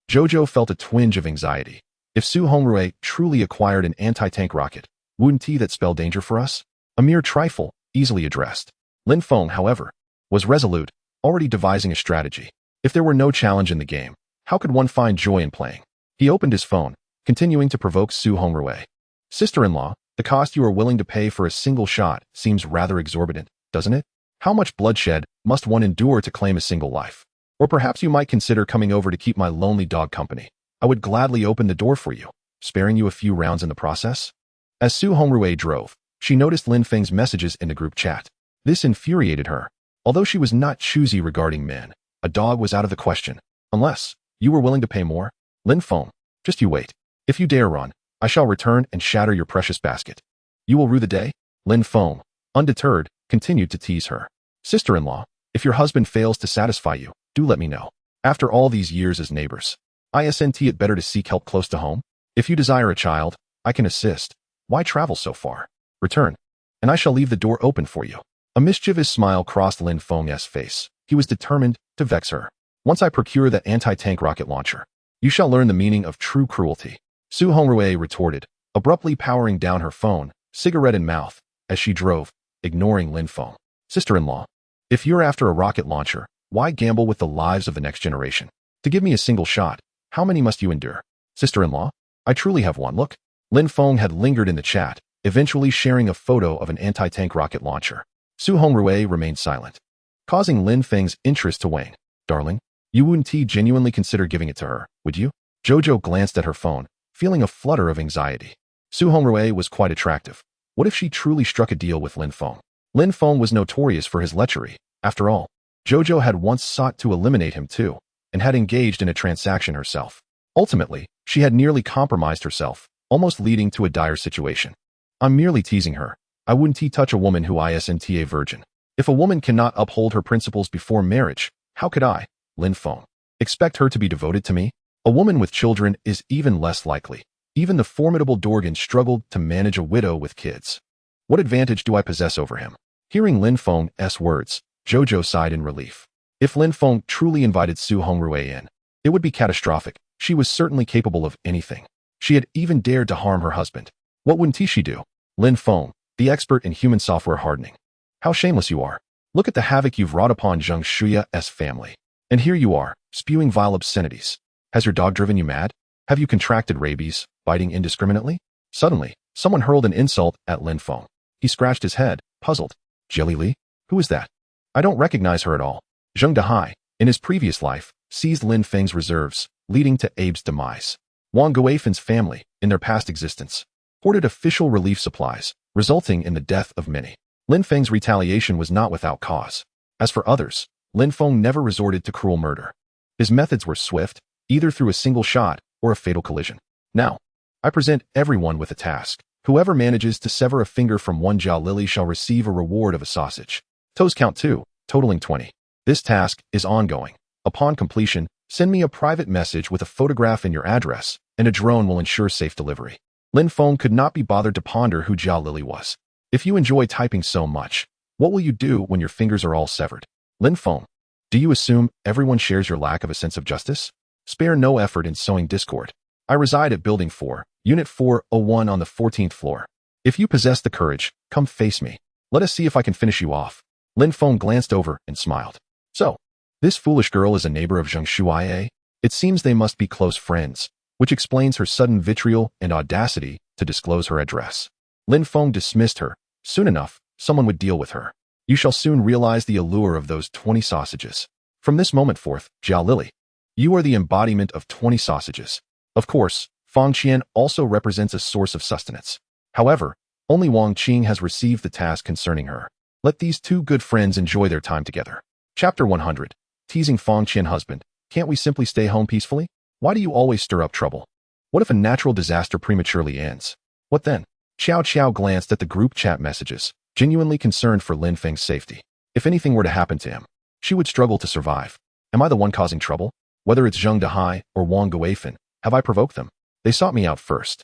A: Jojo felt a twinge of anxiety. If Su Hongrue truly acquired an anti-tank rocket, wouldn't that spell danger for us? A mere trifle, easily addressed. Lin Feng, however, was resolute, already devising a strategy. If there were no challenge in the game, how could one find joy in playing? He opened his phone, continuing to provoke Su Hongrue. Sister-in-law, the cost you are willing to pay for a single shot seems rather exorbitant, doesn't it? How much bloodshed must one endure to claim a single life? Or perhaps you might consider coming over to keep my lonely dog company. I would gladly open the door for you, sparing you a few rounds in the process. As Su Hongrue drove, she noticed Lin Feng's messages in the group chat. This infuriated her. Although she was not choosy regarding men, a dog was out of the question. Unless you were willing to pay more. Lin Feng, just you wait. If you dare run, I shall return and shatter your precious basket. You will rue the day? Lin Feng, undeterred, continued to tease her. Sister-in-law, if your husband fails to satisfy you, do let me know. After all these years as neighbors, isn't it better to seek help close to home? If you desire a child, I can assist. Why travel so far? Return, and I shall leave the door open for you. A mischievous smile crossed Lin Feng's face. He was determined to vex her. Once I procure that anti-tank rocket launcher, you shall learn the meaning of true cruelty. Su Hongrui retorted, abruptly powering down her phone, cigarette in mouth, as she drove, ignoring Lin Feng. Sister-in-law, if you're after a rocket launcher, why gamble with the lives of the next generation? To give me a single shot, how many must you endure? Sister-in-law, I truly have one. Look. Lin Feng had lingered in the chat, eventually sharing a photo of an anti-tank rocket launcher. Su Hongrui remained silent, causing Lin Feng's interest to wane. Darling, you wouldn't genuinely consider giving it to her, would you? Jojo glanced at her phone, feeling a flutter of anxiety. Su Hongrui was quite attractive. What if she truly struck a deal with Lin Feng? Lin Feng was notorious for his lechery. After all, Jojo had once sought to eliminate him too, and had engaged in a transaction herself. Ultimately, she had nearly compromised herself, almost leading to a dire situation. I'm merely teasing her. I wouldn't touch a woman who isn't a virgin. If a woman cannot uphold her principles before marriage, how could I, Lin Feng, expect her to be devoted to me? A woman with children is even less likely. Even the formidable Dorgan struggled to manage a widow with kids. What advantage do I possess over him? Hearing Lin Feng's words, Jojo sighed in relief. If Lin Feng truly invited Su Hongrui in, it would be catastrophic. She was certainly capable of anything. She had even dared to harm her husband. What wouldn't she do? Lin Feng, the expert in human software hardening. How shameless you are. Look at the havoc you've wrought upon Zheng Shuya's family. And here you are, spewing vile obscenities. Has your dog driven you mad? Have you contracted rabies, biting indiscriminately? Suddenly, someone hurled an insult at Lin Feng. He scratched his head, puzzled. Jelly Li? Who is that? I don't recognize her at all. Zheng Dehai, in his previous life, seized Lin Feng's reserves, leading to Abe's demise. Wang Guifen's family, in their past existence, hoarded official relief supplies, resulting in the death of many. Lin Feng's retaliation was not without cause. As for others, Lin Feng never resorted to cruel murder. His methods were swift, either through a single shot or a fatal collision. Now, I present everyone with a task. Whoever manages to sever a finger from one Jia Lily shall receive a reward of a sausage. Toes count 2, totaling 20. This task is ongoing. Upon completion, send me a private message with a photograph and your address, and a drone will ensure safe delivery. Lin Feng could not be bothered to ponder who Jia Lily was. If you enjoy typing so much, what will you do when your fingers are all severed? Lin Feng, do you assume everyone shares your lack of a sense of justice? Spare no effort in sowing discord. I reside at Building 4, Unit 401 on the 14th floor. If you possess the courage, come face me. Let us see if I can finish you off. Lin Feng glanced over and smiled. So, this foolish girl is a neighbor of Zheng Shuai? It seems they must be close friends, which explains her sudden vitriol and audacity to disclose her address. Lin Feng dismissed her. Soon enough, someone would deal with her. You shall soon realize the allure of those 20 sausages. From this moment forth, Jia Lily, you are the embodiment of 20 sausages. Of course, Fang Qian also represents a source of sustenance. However, only Wang Qing has received the task concerning her. Let these two good friends enjoy their time together. Chapter 100. Teasing Fang Qian husband. Can't we simply stay home peacefully? Why do you always stir up trouble? What if a natural disaster prematurely ends? What then? Xiao Qiao glanced at the group chat messages, genuinely concerned for Lin Feng's safety. If anything were to happen to him, she would struggle to survive. Am I the one causing trouble? Whether it's Zheng Dehai or Wang Guifan, have I provoked them? They sought me out first.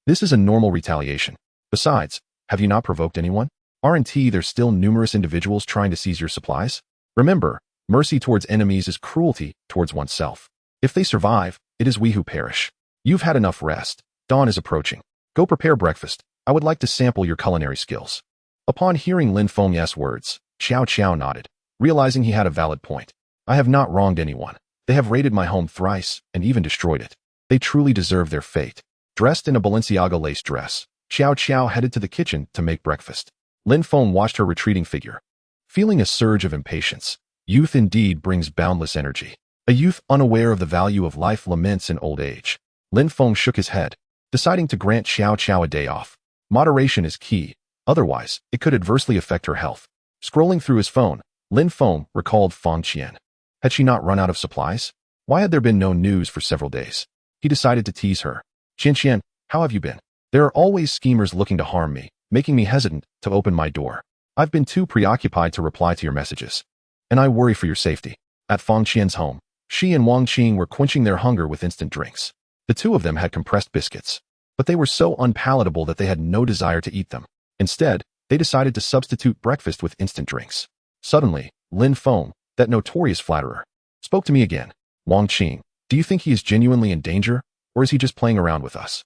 A: This is a normal retaliation. Besides, have you not provoked anyone? Aren't there's still numerous individuals trying to seize your supplies? Remember, mercy towards enemies is cruelty towards oneself. If they survive, it is we who perish. You've had enough rest. Dawn is approaching. Go prepare breakfast. I would like to sample your culinary skills. Upon hearing Lin Feng's words, Xiao Qiao nodded, realizing he had a valid point. I have not wronged anyone. They have raided my home thrice and even destroyed it. They truly deserve their fate. Dressed in a Balenciaga lace dress, Xiao Qiao headed to the kitchen to make breakfast. Lin Feng watched her retreating figure, feeling a surge of impatience. Youth indeed brings boundless energy. A youth unaware of the value of life laments in old age. Lin Feng shook his head, deciding to grant Xiao Qiao a day off. Moderation is key, otherwise, it could adversely affect her health. Scrolling through his phone, Lin Feng recalled Fang Qian. Had she not run out of supplies? Why had there been no news for several days? He decided to tease her. Qian, how have you been? There are always schemers looking to harm me, making me hesitant to open my door. I've been too preoccupied to reply to your messages. And I worry for your safety. At Fang Qian's home, she and Wang Qing were quenching their hunger with instant drinks. The two of them had compressed biscuits, but they were so unpalatable that they had no desire to eat them. Instead, they decided to substitute breakfast with instant drinks. Suddenly, Lin Feng, that notorious flatterer, spoke to me again. Wang Qing, do you think he is genuinely in danger, or is he just playing around with us?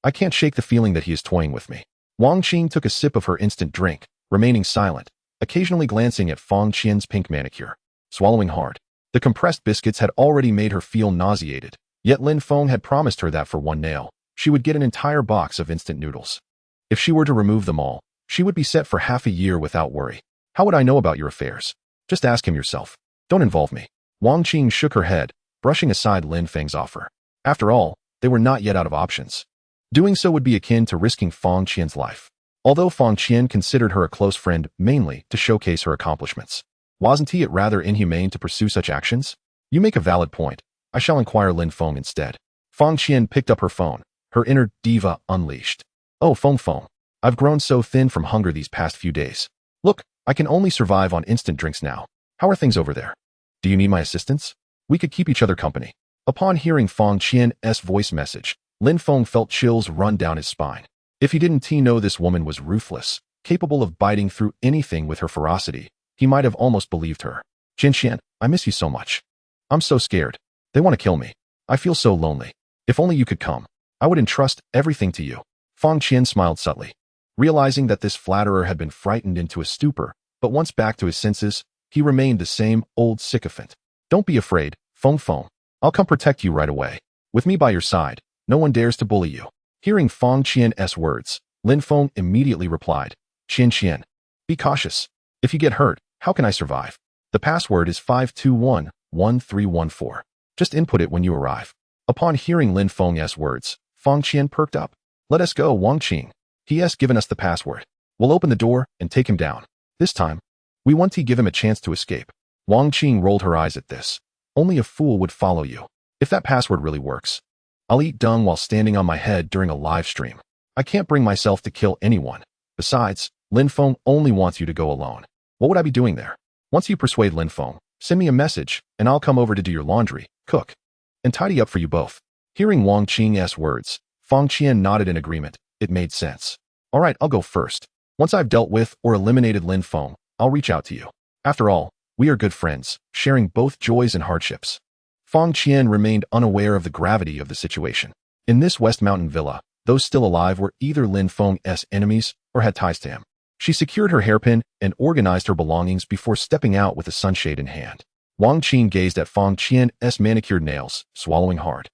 A: I can't shake the feeling that he is toying with me. Wang Qing took a sip of her instant drink, remaining silent, occasionally glancing at Fang Qian's pink manicure. Swallowing hard. The compressed biscuits had already made her feel nauseated, yet Lin Feng had promised her that for one nail, she would get an entire box of instant noodles. If she were to remove them all, she would be set for half a year without worry. How would I know about your affairs? Just ask him yourself. Don't involve me. Wang Qing shook her head, brushing aside Lin Feng's offer. After all, they were not yet out of options. Doing so would be akin to risking Fang Qian's life. Although Fang Qian considered her a close friend mainly to showcase her accomplishments, wasn't it rather inhumane to pursue such actions? You make a valid point. I shall inquire Lin Feng instead. Fang Qian picked up her phone, her inner diva unleashed. Oh, Feng Feng. I've grown so thin from hunger these past few days. Look, I can only survive on instant drinks now. How are things over there? Do you need my assistance? We could keep each other company. Upon hearing Fang Qian's voice message, Lin Feng felt chills run down his spine. If he didn't know this woman was ruthless, capable of biting through anything with her ferocity, he might have almost believed her. Qian, I miss you so much. I'm so scared. They want to kill me. I feel so lonely. If only you could come. I would entrust everything to you. Fang Qian smiled subtly. Realizing that this flatterer had been frightened into a stupor, but once back to his senses, he remained the same old sycophant. Don't be afraid, Feng Feng. I'll come protect you right away. With me by your side, no one dares to bully you. Hearing Fang Qian's words, Lin Feng immediately replied, Qian, be cautious. If you get hurt, how can I survive? The password is 5211314. Just input it when you arrive. Upon hearing Lin Feng's words, Fang Qian perked up. Let us go, Wang Qing. He has given us the password. We'll open the door and take him down. This time, we want to give him a chance to escape. Wang Qing rolled her eyes at this. Only a fool would follow you. If that password really works, I'll eat dung while standing on my head during a live stream. I can't bring myself to kill anyone. Besides, Lin Feng only wants you to go alone. What would I be doing there? Once you persuade Lin Feng, send me a message, and I'll come over to do your laundry, cook, and tidy up for you both. Hearing Wang Qing's words, Fang Qian nodded in agreement. It made sense. All right, I'll go first. Once I've dealt with or eliminated Lin Feng, I'll reach out to you. After all, we are good friends, sharing both joys and hardships. Fang Qian remained unaware of the gravity of the situation. In this West Mountain villa, those still alive were either Lin Feng's enemies or had ties to him. She secured her hairpin and organized her belongings before stepping out with a sunshade in hand. Wang Qing gazed at Fang Qian's manicured nails, swallowing hard.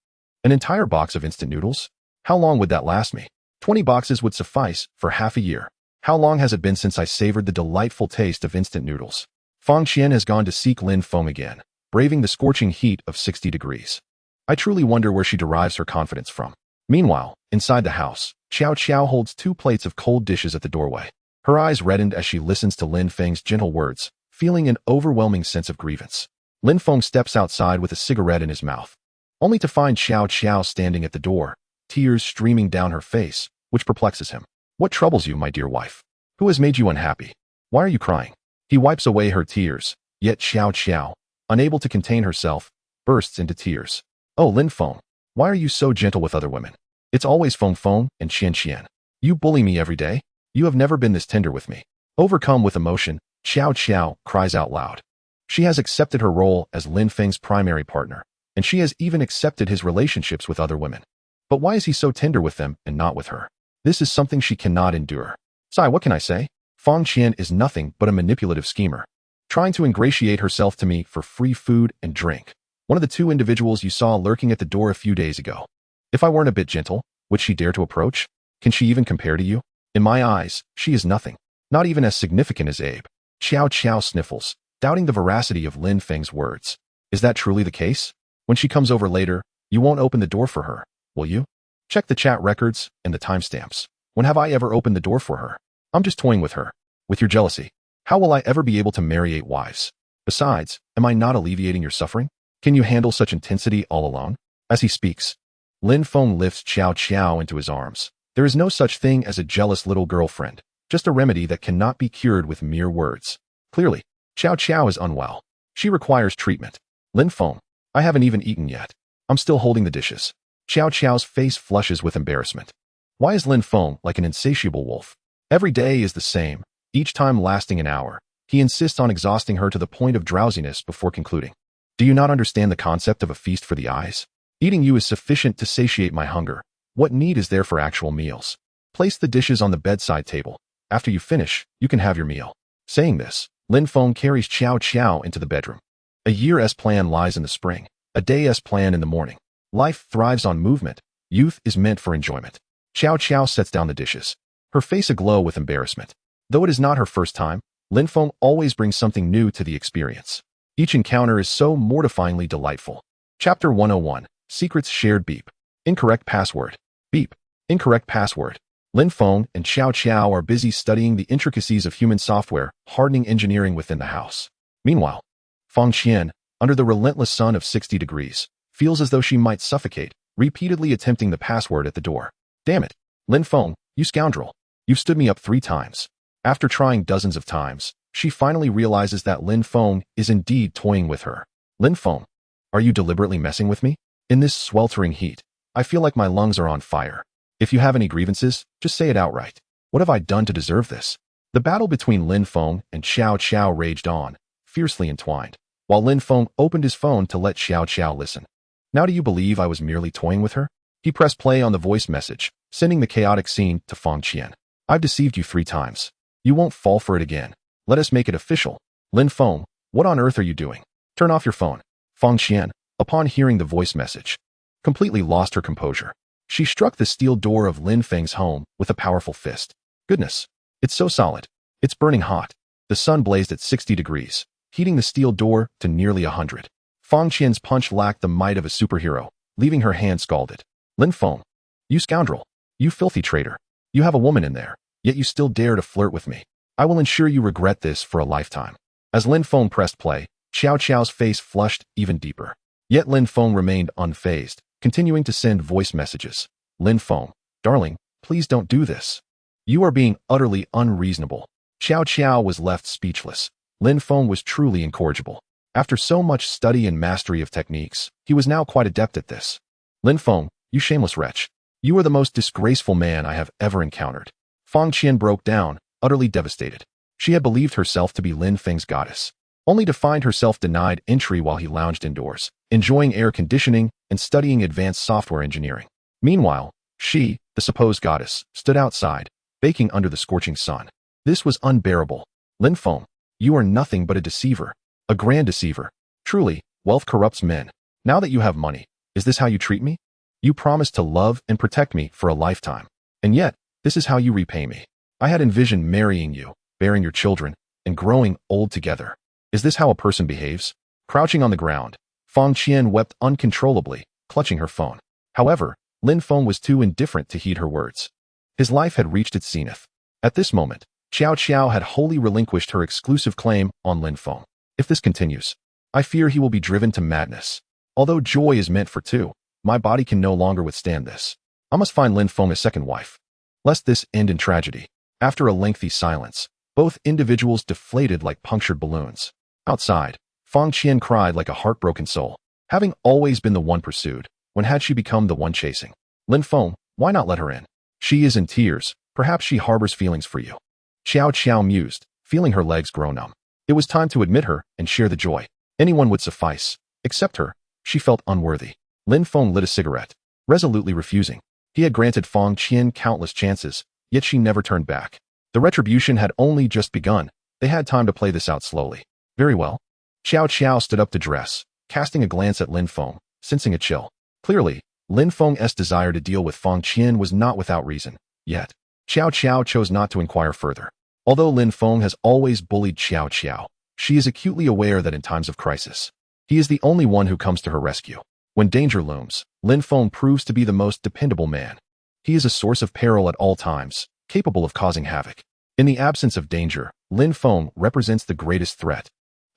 A: An entire box of instant noodles? How long would that last me? 20 boxes would suffice for half a year. How long has it been since I savored the delightful taste of instant noodles? Fang Qian has gone to seek Lin Feng again, braving the scorching heat of 60 degrees. I truly wonder where she derives her confidence from. Meanwhile, inside the house, Xiao Xiao holds 2 plates of cold dishes at the doorway. Her eyes reddened as she listens to Lin Feng's gentle words, feeling an overwhelming sense of grievance. Lin Feng steps outside with a cigarette in his mouth, only to find Xiao Xiao standing at the door, tears streaming down her face, which perplexes him. What troubles you, my dear wife? Who has made you unhappy? Why are you crying? He wipes away her tears, yet Xiao Xiao, unable to contain herself, bursts into tears. Oh, Lin Feng, why are you so gentle with other women? It's always Feng Feng and Qian. You bully me every day. You have never been this tender with me. Overcome with emotion, Xiao Xiao cries out loud. She has accepted her role as Lin Feng's primary partner, and she has even accepted his relationships with other women. But why is he so tender with them and not with her? This is something she cannot endure. Sigh, what can I say? Fang Qian is nothing but a manipulative schemer, trying to ingratiate herself to me for free food and drink. One of the 2 individuals you saw lurking at the door a few days ago. If I weren't a bit gentle, would she dare to approach? Can she even compare to you? In my eyes, she is nothing, not even as significant as Abe. Xiao Xiao sniffles, doubting the veracity of Lin Feng's words. Is that truly the case? When she comes over later, you won't open the door for her, will you? Check the chat records and the timestamps. When have I ever opened the door for her? I'm just toying with her. With your jealousy, how will I ever be able to marry 8 wives? Besides, am I not alleviating your suffering? Can you handle such intensity all alone? As he speaks, Lin Feng lifts Xiao Xiao into his arms. There is no such thing as a jealous little girlfriend, just a remedy that cannot be cured with mere words. Clearly, Xiao Xiao is unwell. She requires treatment. Lin Feng, I haven't even eaten yet. I'm still holding the dishes. Xiao Xiao's face flushes with embarrassment. Why is Lin Feng like an insatiable wolf? Every day is the same, each time lasting an hour. He insists on exhausting her to the point of drowsiness before concluding. Do you not understand the concept of a feast for the eyes? Eating you is sufficient to satiate my hunger. What need is there for actual meals? Place the dishes on the bedside table. After you finish, you can have your meal. Saying this, Lin Feng carries Qiao Qiao into the bedroom. A year's plan lies in the spring. A day's plan in the morning. Life thrives on movement. Youth is meant for enjoyment. Qiao Qiao sets down the dishes, her face aglow with embarrassment. Though it is not her first time, Lin Feng always brings something new to the experience. Each encounter is so mortifyingly delightful. Chapter 101. Secrets Shared. Beep. Incorrect password. Beep. Incorrect password. Lin Feng and Qiao Qiao are busy studying the intricacies of human software, hardening engineering within the house. Meanwhile, Feng Qian, under the relentless sun of 60 degrees, feels as though she might suffocate, repeatedly attempting the password at the door. Damn it, Lin Feng, you scoundrel. You've stood me up 3 times. After trying dozens of times, she finally realizes that Lin Feng is indeed toying with her. Lin Feng, are you deliberately messing with me? In this sweltering heat, I feel like my lungs are on fire. If you have any grievances, just say it outright. What have I done to deserve this? The battle between Lin Feng and Qiao Qiao raged on, fiercely entwined, while Lin Feng opened his phone to let Qiao Qiao listen. Now do you believe I was merely toying with her? He pressed play on the voice message, sending the chaotic scene to Feng Qian. I've deceived you 3 times. You won't fall for it again. Let us make it official. Lin Feng, what on earth are you doing? Turn off your phone. Feng Qian, upon hearing the voice message, completely lost her composure. She struck the steel door of Lin Feng's home with a powerful fist. Goodness, it's so solid. It's burning hot. The sun blazed at 60 degrees, heating the steel door to nearly 100. Feng Qian's punch lacked the might of a superhero, leaving her hand scalded. Lin Feng, you scoundrel. You filthy traitor. You have a woman in there, yet you still dare to flirt with me. I will ensure you regret this for a lifetime. As Lin Feng pressed play, Qiao Qiao's face flushed even deeper. Yet Lin Feng remained unfazed, continuing to send voice messages. Lin Feng, darling, please don't do this. You are being utterly unreasonable. Qiao Qiao was left speechless. Lin Feng was truly incorrigible. After so much study and mastery of techniques, he was now quite adept at this. Lin Feng, you shameless wretch. You are the most disgraceful man I have ever encountered. Feng Qian broke down, utterly devastated. She had believed herself to be Lin Feng's goddess, only to find herself denied entry while he lounged indoors, enjoying air conditioning and studying advanced software engineering. Meanwhile, she, the supposed goddess, stood outside, baking under the scorching sun. This was unbearable. Lin Feng, you are nothing but a deceiver. A grand deceiver. Truly, wealth corrupts men. Now that you have money, is this how you treat me? You promised to love and protect me for a lifetime. And yet, this is how you repay me. I had envisioned marrying you, bearing your children, and growing old together. Is this how a person behaves? Crouching on the ground, Feng Qian wept uncontrollably, clutching her phone. However, Lin Feng was too indifferent to heed her words. His life had reached its zenith. At this moment, Qiao Qiao had wholly relinquished her exclusive claim on Lin Feng. If this continues, I fear he will be driven to madness. Although joy is meant for 2, my body can no longer withstand this. I must find Lin Feng a second wife, lest this end in tragedy. After a lengthy silence, both individuals deflated like punctured balloons. Outside, Feng Qian cried like a heartbroken soul. Having always been the one pursued, when had she become the one chasing? Lin Feng, why not let her in? She is in tears. Perhaps she harbors feelings for you. Qiao Qiao mused, feeling her legs grow numb. It was time to admit her and share the joy. Anyone would suffice. Except her. She felt unworthy. Lin Feng lit a cigarette, resolutely refusing. He had granted Feng Qian countless chances, yet she never turned back. The retribution had only just begun. They had time to play this out slowly. Very well. Qiao Qiao stood up to dress, casting a glance at Lin Feng, sensing a chill. Clearly, Lin Feng's desire to deal with Feng Qian was not without reason. Yet, Qiao Qiao chose not to inquire further. Although Lin Feng has always bullied Qiao Qiao, she is acutely aware that in times of crisis, he is the only one who comes to her rescue. When danger looms, Lin Feng proves to be the most dependable man. He is a source of peril at all times, capable of causing havoc. In the absence of danger, Lin Feng represents the greatest threat.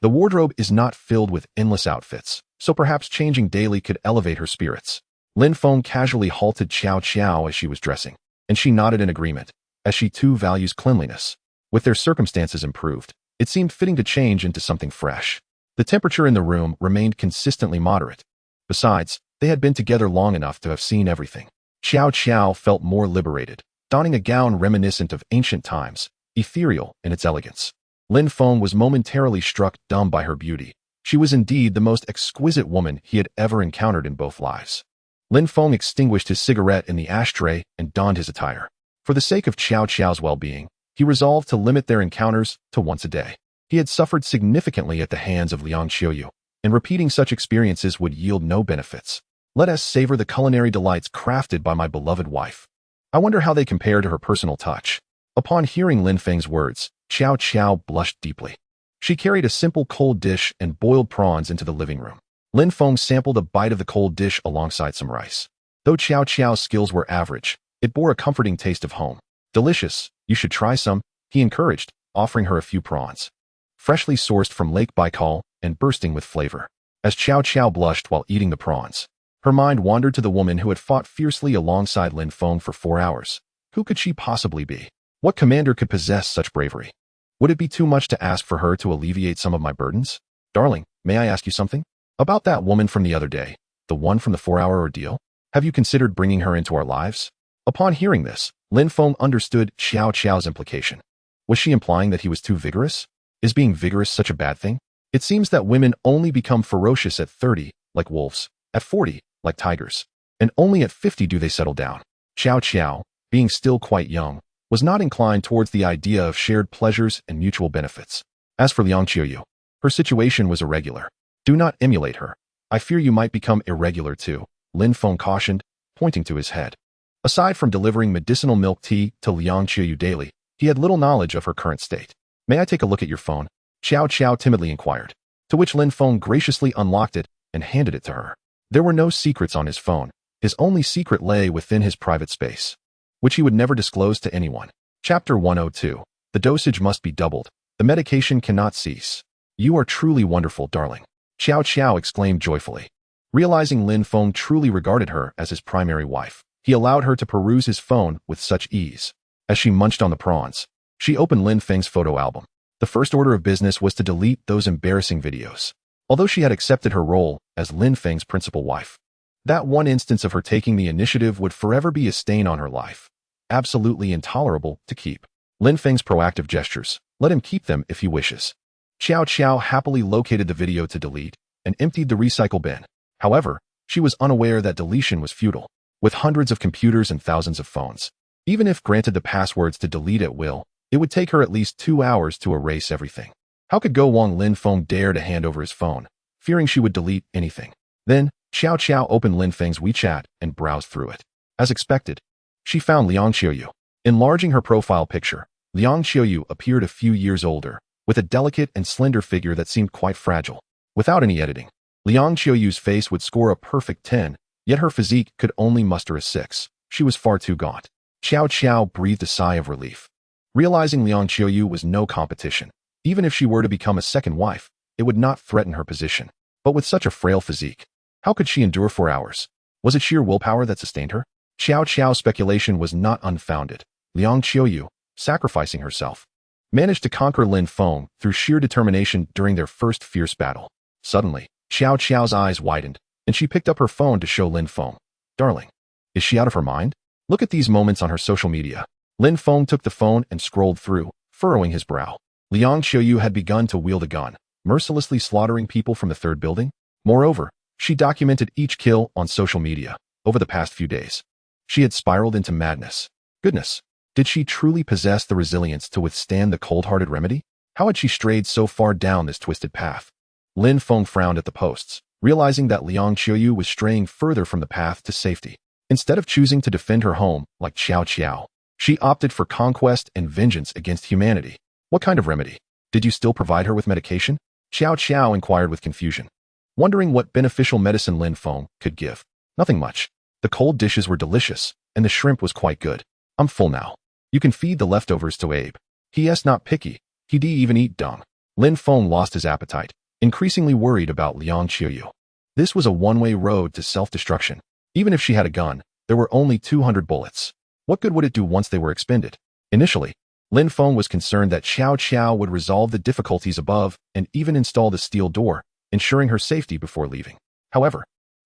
A: The wardrobe is not filled with endless outfits, so perhaps changing daily could elevate her spirits. Lin Feng casually halted Qiao Qiao as she was dressing, and she nodded in agreement, as she too values cleanliness. With their circumstances improved, it seemed fitting to change into something fresh. The temperature in the room remained consistently moderate. Besides, they had been together long enough to have seen everything. Qiao Qiao felt more liberated, donning a gown reminiscent of ancient times, ethereal in its elegance. Lin Feng was momentarily struck dumb by her beauty, She was indeed the most exquisite woman he had ever encountered in both lives. Lin Feng extinguished his cigarette in the ashtray and donned his attire. For the sake of Qiao Qiao's well-being, he resolved to limit their encounters to once a day. He had suffered significantly at the hands of Liang Qiuyu, and repeating such experiences would yield no benefits. Let us savor the culinary delights crafted by my beloved wife. I wonder how they compare to her personal touch. Upon hearing Lin Feng's words, Qiao Qiao blushed deeply. She carried a simple cold dish and boiled prawns into the living room. Lin Feng sampled a bite of the cold dish alongside some rice. Though Qiao Qiao's skills were average, it bore a comforting taste of home. Delicious, you should try some, he encouraged, offering her a few prawns. Freshly sourced from Lake Baikal and bursting with flavor. As Qiao Qiao blushed while eating the prawns, her mind wandered to the woman who had fought fiercely alongside Lin Feng for 4 hours. Who could she possibly be? What commander could possess such bravery? Would it be too much to ask for her to alleviate some of my burdens? Darling, may I ask you something? About that woman from the other day, the one from the 4-hour ordeal? Have you considered bringing her into our lives? Upon hearing this, Lin Feng understood Qiao Qiao's implication. Was she implying that he was too vigorous? Is being vigorous such a bad thing? It seems that women only become ferocious at 30, like wolves, at 40, like tigers, and only at 50 do they settle down. Qiao Qiao, being still quite young, was not inclined towards the idea of shared pleasures and mutual benefits. As for Liang Qiuyu, her situation was irregular. Do not emulate her. I fear you might become irregular too, Lin Feng cautioned, pointing to his head. Aside from delivering medicinal milk tea to Liang Qiuyu daily, he had little knowledge of her current state. May I take a look at your phone? Qiao Qiao timidly inquired, to which Lin Feng graciously unlocked it and handed it to her. There were no secrets on his phone. His only secret lay within his private space, which he would never disclose to anyone. Chapter 102. The dosage must be doubled. The medication cannot cease. You are truly wonderful, darling. Qiao Qiao exclaimed joyfully. Realizing Lin Feng truly regarded her as his primary wife, he allowed her to peruse his phone with such ease. As she munched on the prawns, she opened Lin Feng's photo album. The first order of business was to delete those embarrassing videos. Although she had accepted her role as Lin Feng's principal wife, that one instance of her taking the initiative would forever be a stain on her life. Absolutely intolerable to keep. Lin Feng's proactive gestures, let him keep them if he wishes. Qiao Qiao happily located the video to delete and emptied the recycle bin. However, she was unaware that deletion was futile. With hundreds of computers and thousands of phones, even if granted the passwords to delete at will, it would take her at least 2 hours to erase everything. How could Go Wang Lin Feng dare to hand over his phone, fearing she would delete anything? Then, Qiao Qiao opened Lin Feng's WeChat and browsed through it. As expected, she found Liang Qiuyu. Enlarging her profile picture, Liang Qiuyu appeared a few years older, with a delicate and slender figure that seemed quite fragile. Without any editing, Liang Qiuyu's face would score a perfect 10, yet her physique could only muster a 6. She was far too gaunt. Qiao Qiao breathed a sigh of relief. Realizing Liang Qiuyu was no competition, even if she were to become a second wife, it would not threaten her position. But with such a frail physique, how could she endure 4 hours? Was it sheer willpower that sustained her? Qiao Qiao's speculation was not unfounded. Liang Qiuyu, sacrificing herself, managed to conquer Lin Feng through sheer determination during their first fierce battle. Suddenly, Qiao Qiao's eyes widened, and she picked up her phone to show Lin Feng. Darling, is she out of her mind? Look at these moments on her social media. Lin Feng took the phone and scrolled through, furrowing his brow. Liang Qiuyu had begun to wield a gun, mercilessly slaughtering people from the 3rd building. Moreover, she documented each kill on social media over the past few days. She had spiraled into madness. Goodness, did she truly possess the resilience to withstand the cold-hearted remedy? How had she strayed so far down this twisted path? Lin Feng frowned at the posts, realizing that Liang Qiuyu was straying further from the path to safety. Instead of choosing to defend her home like Qiao Qiao, she opted for conquest and vengeance against humanity. What kind of remedy? Did you still provide her with medication? Qiao Qiao inquired with confusion, wondering what beneficial medicine Lin Feng could give. Nothing much. The cold dishes were delicious, and the shrimp was quite good. I'm full now. You can feed the leftovers to Abe. He*s not picky. He'd even eat dung. Lin Feng lost his appetite, increasingly worried about Liang Qiuyu. This was a one-way road to self-destruction. Even if she had a gun, there were only 200 bullets. What good would it do once they were expended? Initially, Lin Feng was concerned that Qiao Qiao would resolve the difficulties above and even install the steel door, ensuring her safety before leaving. However,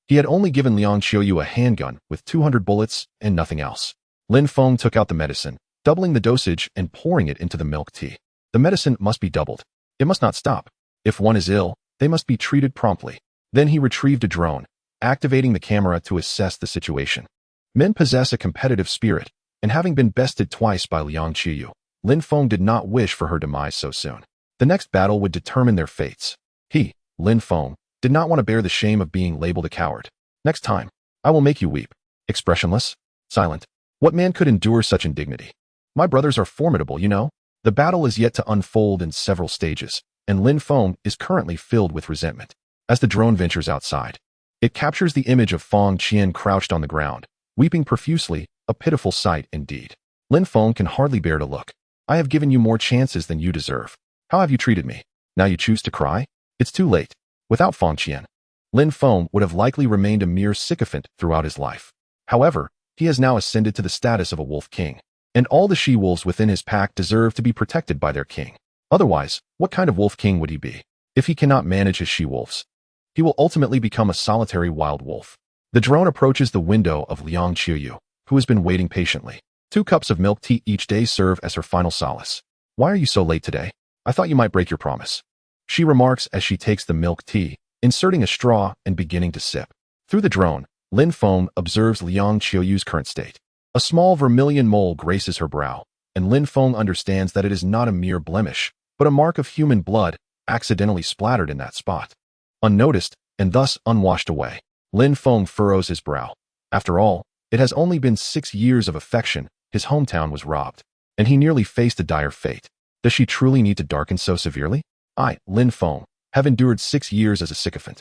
A: he had only given Liang Qiuyu a handgun with 200 bullets and nothing else. Lin Feng took out the medicine, doubling the dosage and pouring it into the milk tea. The medicine must be doubled. It must not stop. If one is ill, They must be treated promptly. Then he retrieved a drone, activating the camera to assess the situation. Men possess a competitive spirit, and having been bested twice by Liang Qiyu, Lin Feng did not wish for her demise so soon. The next battle would determine their fates. He, Lin Feng, did not want to bear the shame of being labeled a coward. Next time, I will make you weep. Expressionless, silent. What man could endure such indignity? My brothers are formidable, you know. The battle is yet to unfold in several stages, and Lin Feng is currently filled with resentment. As the drone ventures outside, it captures the image of Feng Qian crouched on the ground, weeping profusely, a pitiful sight indeed. Lin Feng can hardly bear to look. I have given you more chances than you deserve. How have you treated me? Now you choose to cry? It's too late. Without Feng Qian, Lin Feng would have likely remained a mere sycophant throughout his life. However, he has now ascended to the status of a wolf king, and all the she-wolves within his pack deserve to be protected by their king. Otherwise, what kind of wolf king would he be? If he cannot manage his she-wolves, he will ultimately become a solitary wild wolf. The drone approaches the window of Liang Qiyu, who has been waiting patiently. 2 cups of milk tea each day serve as her final solace. Why are you so late today? I thought you might break your promise. She remarks as she takes the milk tea, inserting a straw and beginning to sip. Through the drone, Lin Feng observes Liang Qiuyu's current state. A small vermilion mole graces her brow, and Lin Feng understands that it is not a mere blemish, but a mark of human blood accidentally splattered in that spot. Unnoticed, and thus unwashed away, Lin Feng furrows his brow. After all, it has only been 6 years of affection. His hometown was robbed, and he nearly faced a dire fate. Does she truly need to darken so severely? I, Lin Feng, have endured 6 years as a sycophant,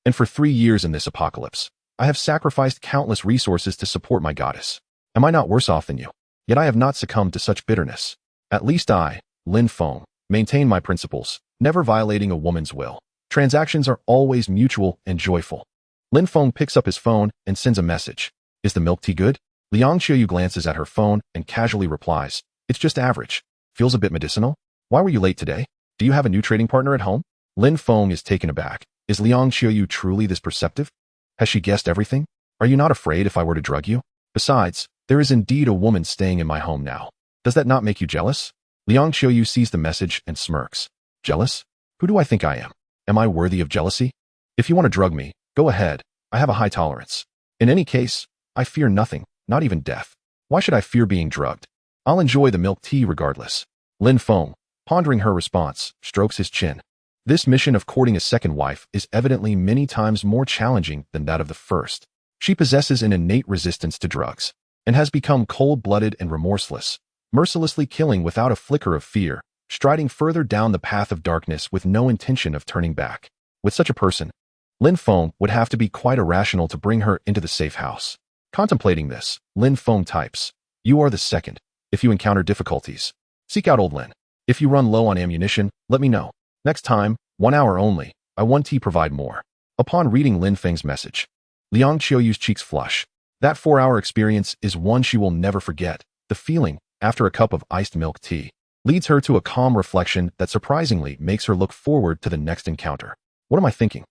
A: and for 3 years in this apocalypse, I have sacrificed countless resources to support my goddess. Am I not worse off than you? Yet I have not succumbed to such bitterness. At least I, Lin Feng, maintain my principles, never violating a woman's will. Transactions are always mutual and joyful. Lin Feng picks up his phone and sends a message. Is the milk tea good? Liang Qiyu glances at her phone and casually replies, it's just average. Feels a bit medicinal? Why were you late today? Do you have a new trading partner at home? Lin Feng is taken aback. Is Liang Qiyu truly this perceptive? Has she guessed everything? Are you not afraid if I were to drug you? Besides, there is indeed a woman staying in my home now. Does that not make you jealous? Liang Qiyu sees the message and smirks. Jealous? Who do I think I am? Am I worthy of jealousy? If you want to drug me, go ahead. I have a high tolerance. In any case, I fear nothing, not even death. Why should I fear being drugged? I'll enjoy the milk tea regardless. Lin Feng, pondering her response, strokes his chin. This mission of courting a second wife is evidently many times more challenging than that of the first. She possesses an innate resistance to drugs, and has become cold-blooded and remorseless, mercilessly killing without a flicker of fear, striding further down the path of darkness with no intention of turning back. With such a person, Lin Feng would have to be quite irrational to bring her into the safe house. Contemplating this, Lin Feng types, you are the second. If you encounter difficulties, seek out old Lin. If you run low on ammunition, let me know. Next time, 1 hour only, I want to provide more. Upon reading Lin Feng's message, Liang Qiuyu's cheeks flush. That 4-hour experience is one she will never forget. The feeling, after a cup of iced milk tea, leads her to a calm reflection that surprisingly makes her look forward to the next encounter. What am I thinking?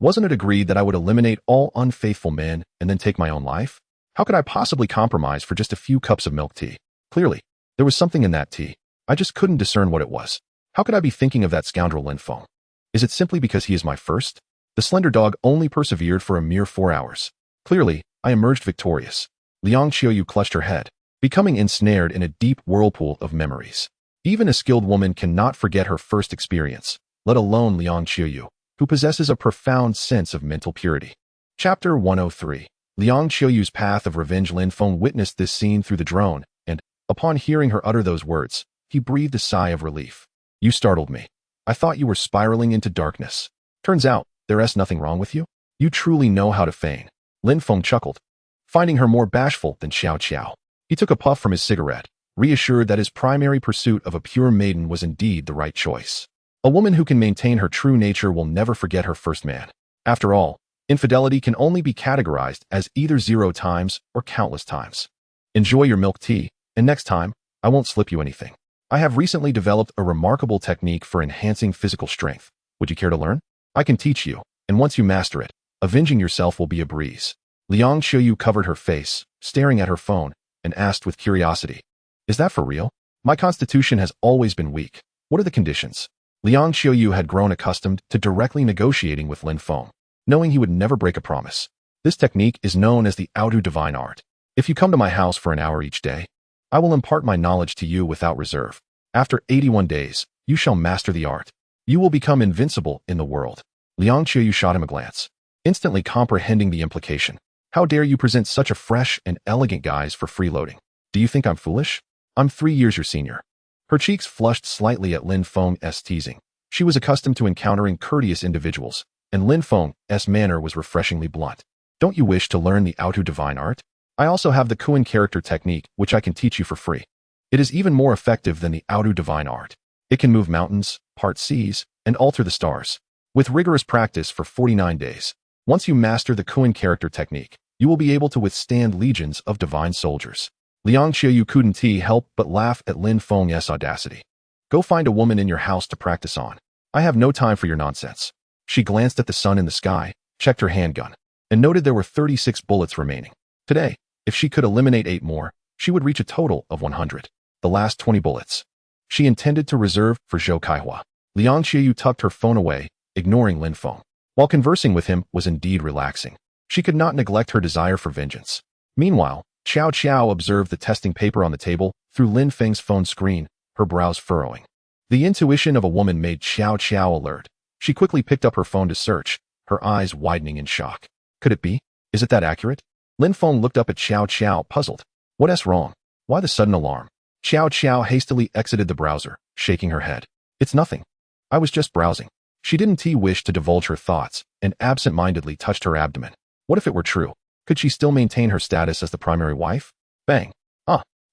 A: Wasn't it agreed that I would eliminate all unfaithful men and then take my own life? How could I possibly compromise for just a few cups of milk tea? Clearly, there was something in that tea. I just couldn't discern what it was. How could I be thinking of that scoundrel Lin Feng? Is it simply because he is my first? The slender dog only persevered for a mere 4 hours. Clearly, I emerged victorious. Liang Qiyu clutched her head, becoming ensnared in a deep whirlpool of memories. Even a skilled woman cannot forget her first experience, let alone Liang Qiyu, who possesses a profound sense of mental purity. Chapter 103. Liang Qiuyu's path of revenge. Lin Feng witnessed this scene through the drone, and, upon hearing her utter those words, he breathed a sigh of relief. You startled me. I thought you were spiraling into darkness. Turns out, there's nothing wrong with you. You truly know how to feign. Lin Feng chuckled, finding her more bashful than Xiao Qiao. He took a puff from his cigarette, reassured that his primary pursuit of a pure maiden was indeed the right choice. A woman who can maintain her true nature will never forget her first man. After all, infidelity can only be categorized as either 0 times or countless times. Enjoy your milk tea, and next time, I won't slip you anything. I have recently developed a remarkable technique for enhancing physical strength. Would you care to learn? I can teach you, and once you master it, avenging yourself will be a breeze. Liang Qiyu covered her face, staring at her phone, and asked with curiosity, is that for real? My constitution has always been weak. What are the conditions? Liang Xiaoyu had grown accustomed to directly negotiating with Lin Feng, knowing he would never break a promise. This technique is known as the Outer Divine Art. If you come to my house for an hour each day, I will impart my knowledge to you without reserve. After 81 days, you shall master the art. You will become invincible in the world. Liang Qiuyu shot him a glance, instantly comprehending the implication. How dare you present such a fresh and elegant guise for freeloading? Do you think I'm foolish? I'm 3 years your senior. Her cheeks flushed slightly at Lin Feng's teasing. She was accustomed to encountering courteous individuals, and Lin Feng's manner was refreshingly blunt. Don't you wish to learn the Outer Divine Art? I also have the Kuan character technique, which I can teach you for free. It is even more effective than the Outer Divine Art. It can move mountains, part seas, and alter the stars. With rigorous practice for 49 days, once you master the Kuan character technique, you will be able to withstand legions of divine soldiers. Liang Qiuyu couldn't help but laugh at Lin Feng's audacity. Go find a woman in your house to practice on. I have no time for your nonsense. She glanced at the sun in the sky, checked her handgun, and noted there were 36 bullets remaining. Today, if she could eliminate 8 more, she would reach a total of 100. The last 20 bullets she intended to reserve for Zhou Kaihua. Liang Qiuyu tucked her phone away, ignoring Lin Feng. While conversing with him was indeed relaxing, she could not neglect her desire for vengeance. Meanwhile, Xiao Qiao observed the testing paper on the table through Lin Feng's phone screen, her brows furrowing. The intuition of a woman made Xiao Qiao alert. She quickly picked up her phone to search, her eyes widening in shock. Could it be? Is it that accurate? Lin Feng looked up at Xiao Qiao, puzzled. What's wrong? Why the sudden alarm? Xiao Qiao hastily exited the browser, shaking her head. It's nothing. I was just browsing. She didn't wish to divulge her thoughts, and absent-mindedly touched her abdomen. What if it were true? Could she still maintain her status as the primary wife? Bang.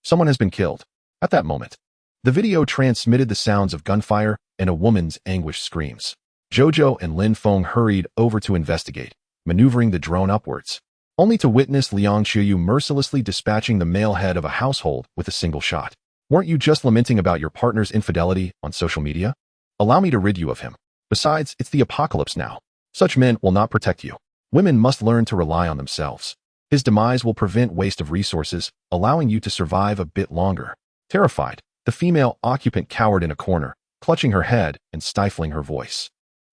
A: Someone has been killed. At that moment, the video transmitted the sounds of gunfire and a woman's anguished screams. Jojo and Lin Feng hurried over to investigate, maneuvering the drone upwards, only to witness Liang Qiuyu mercilessly dispatching the male head of a household with a single shot. Weren't you just lamenting about your partner's infidelity on social media? Allow me to rid you of him. Besides, it's the apocalypse now. Such men will not protect you. Women must learn to rely on themselves. His demise will prevent waste of resources, allowing you to survive a bit longer. Terrified, the female occupant cowered in a corner, clutching her head and stifling her voice,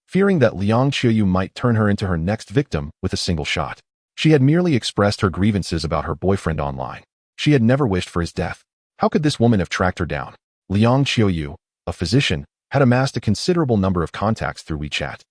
A: fearing that Liang Qiuyu might turn her into her next victim with a single shot. She had merely expressed her grievances about her boyfriend online. She had never wished for his death. How could this woman have tracked her down? Liang Qiuyu, a physician, had amassed a considerable number of contacts through WeChat,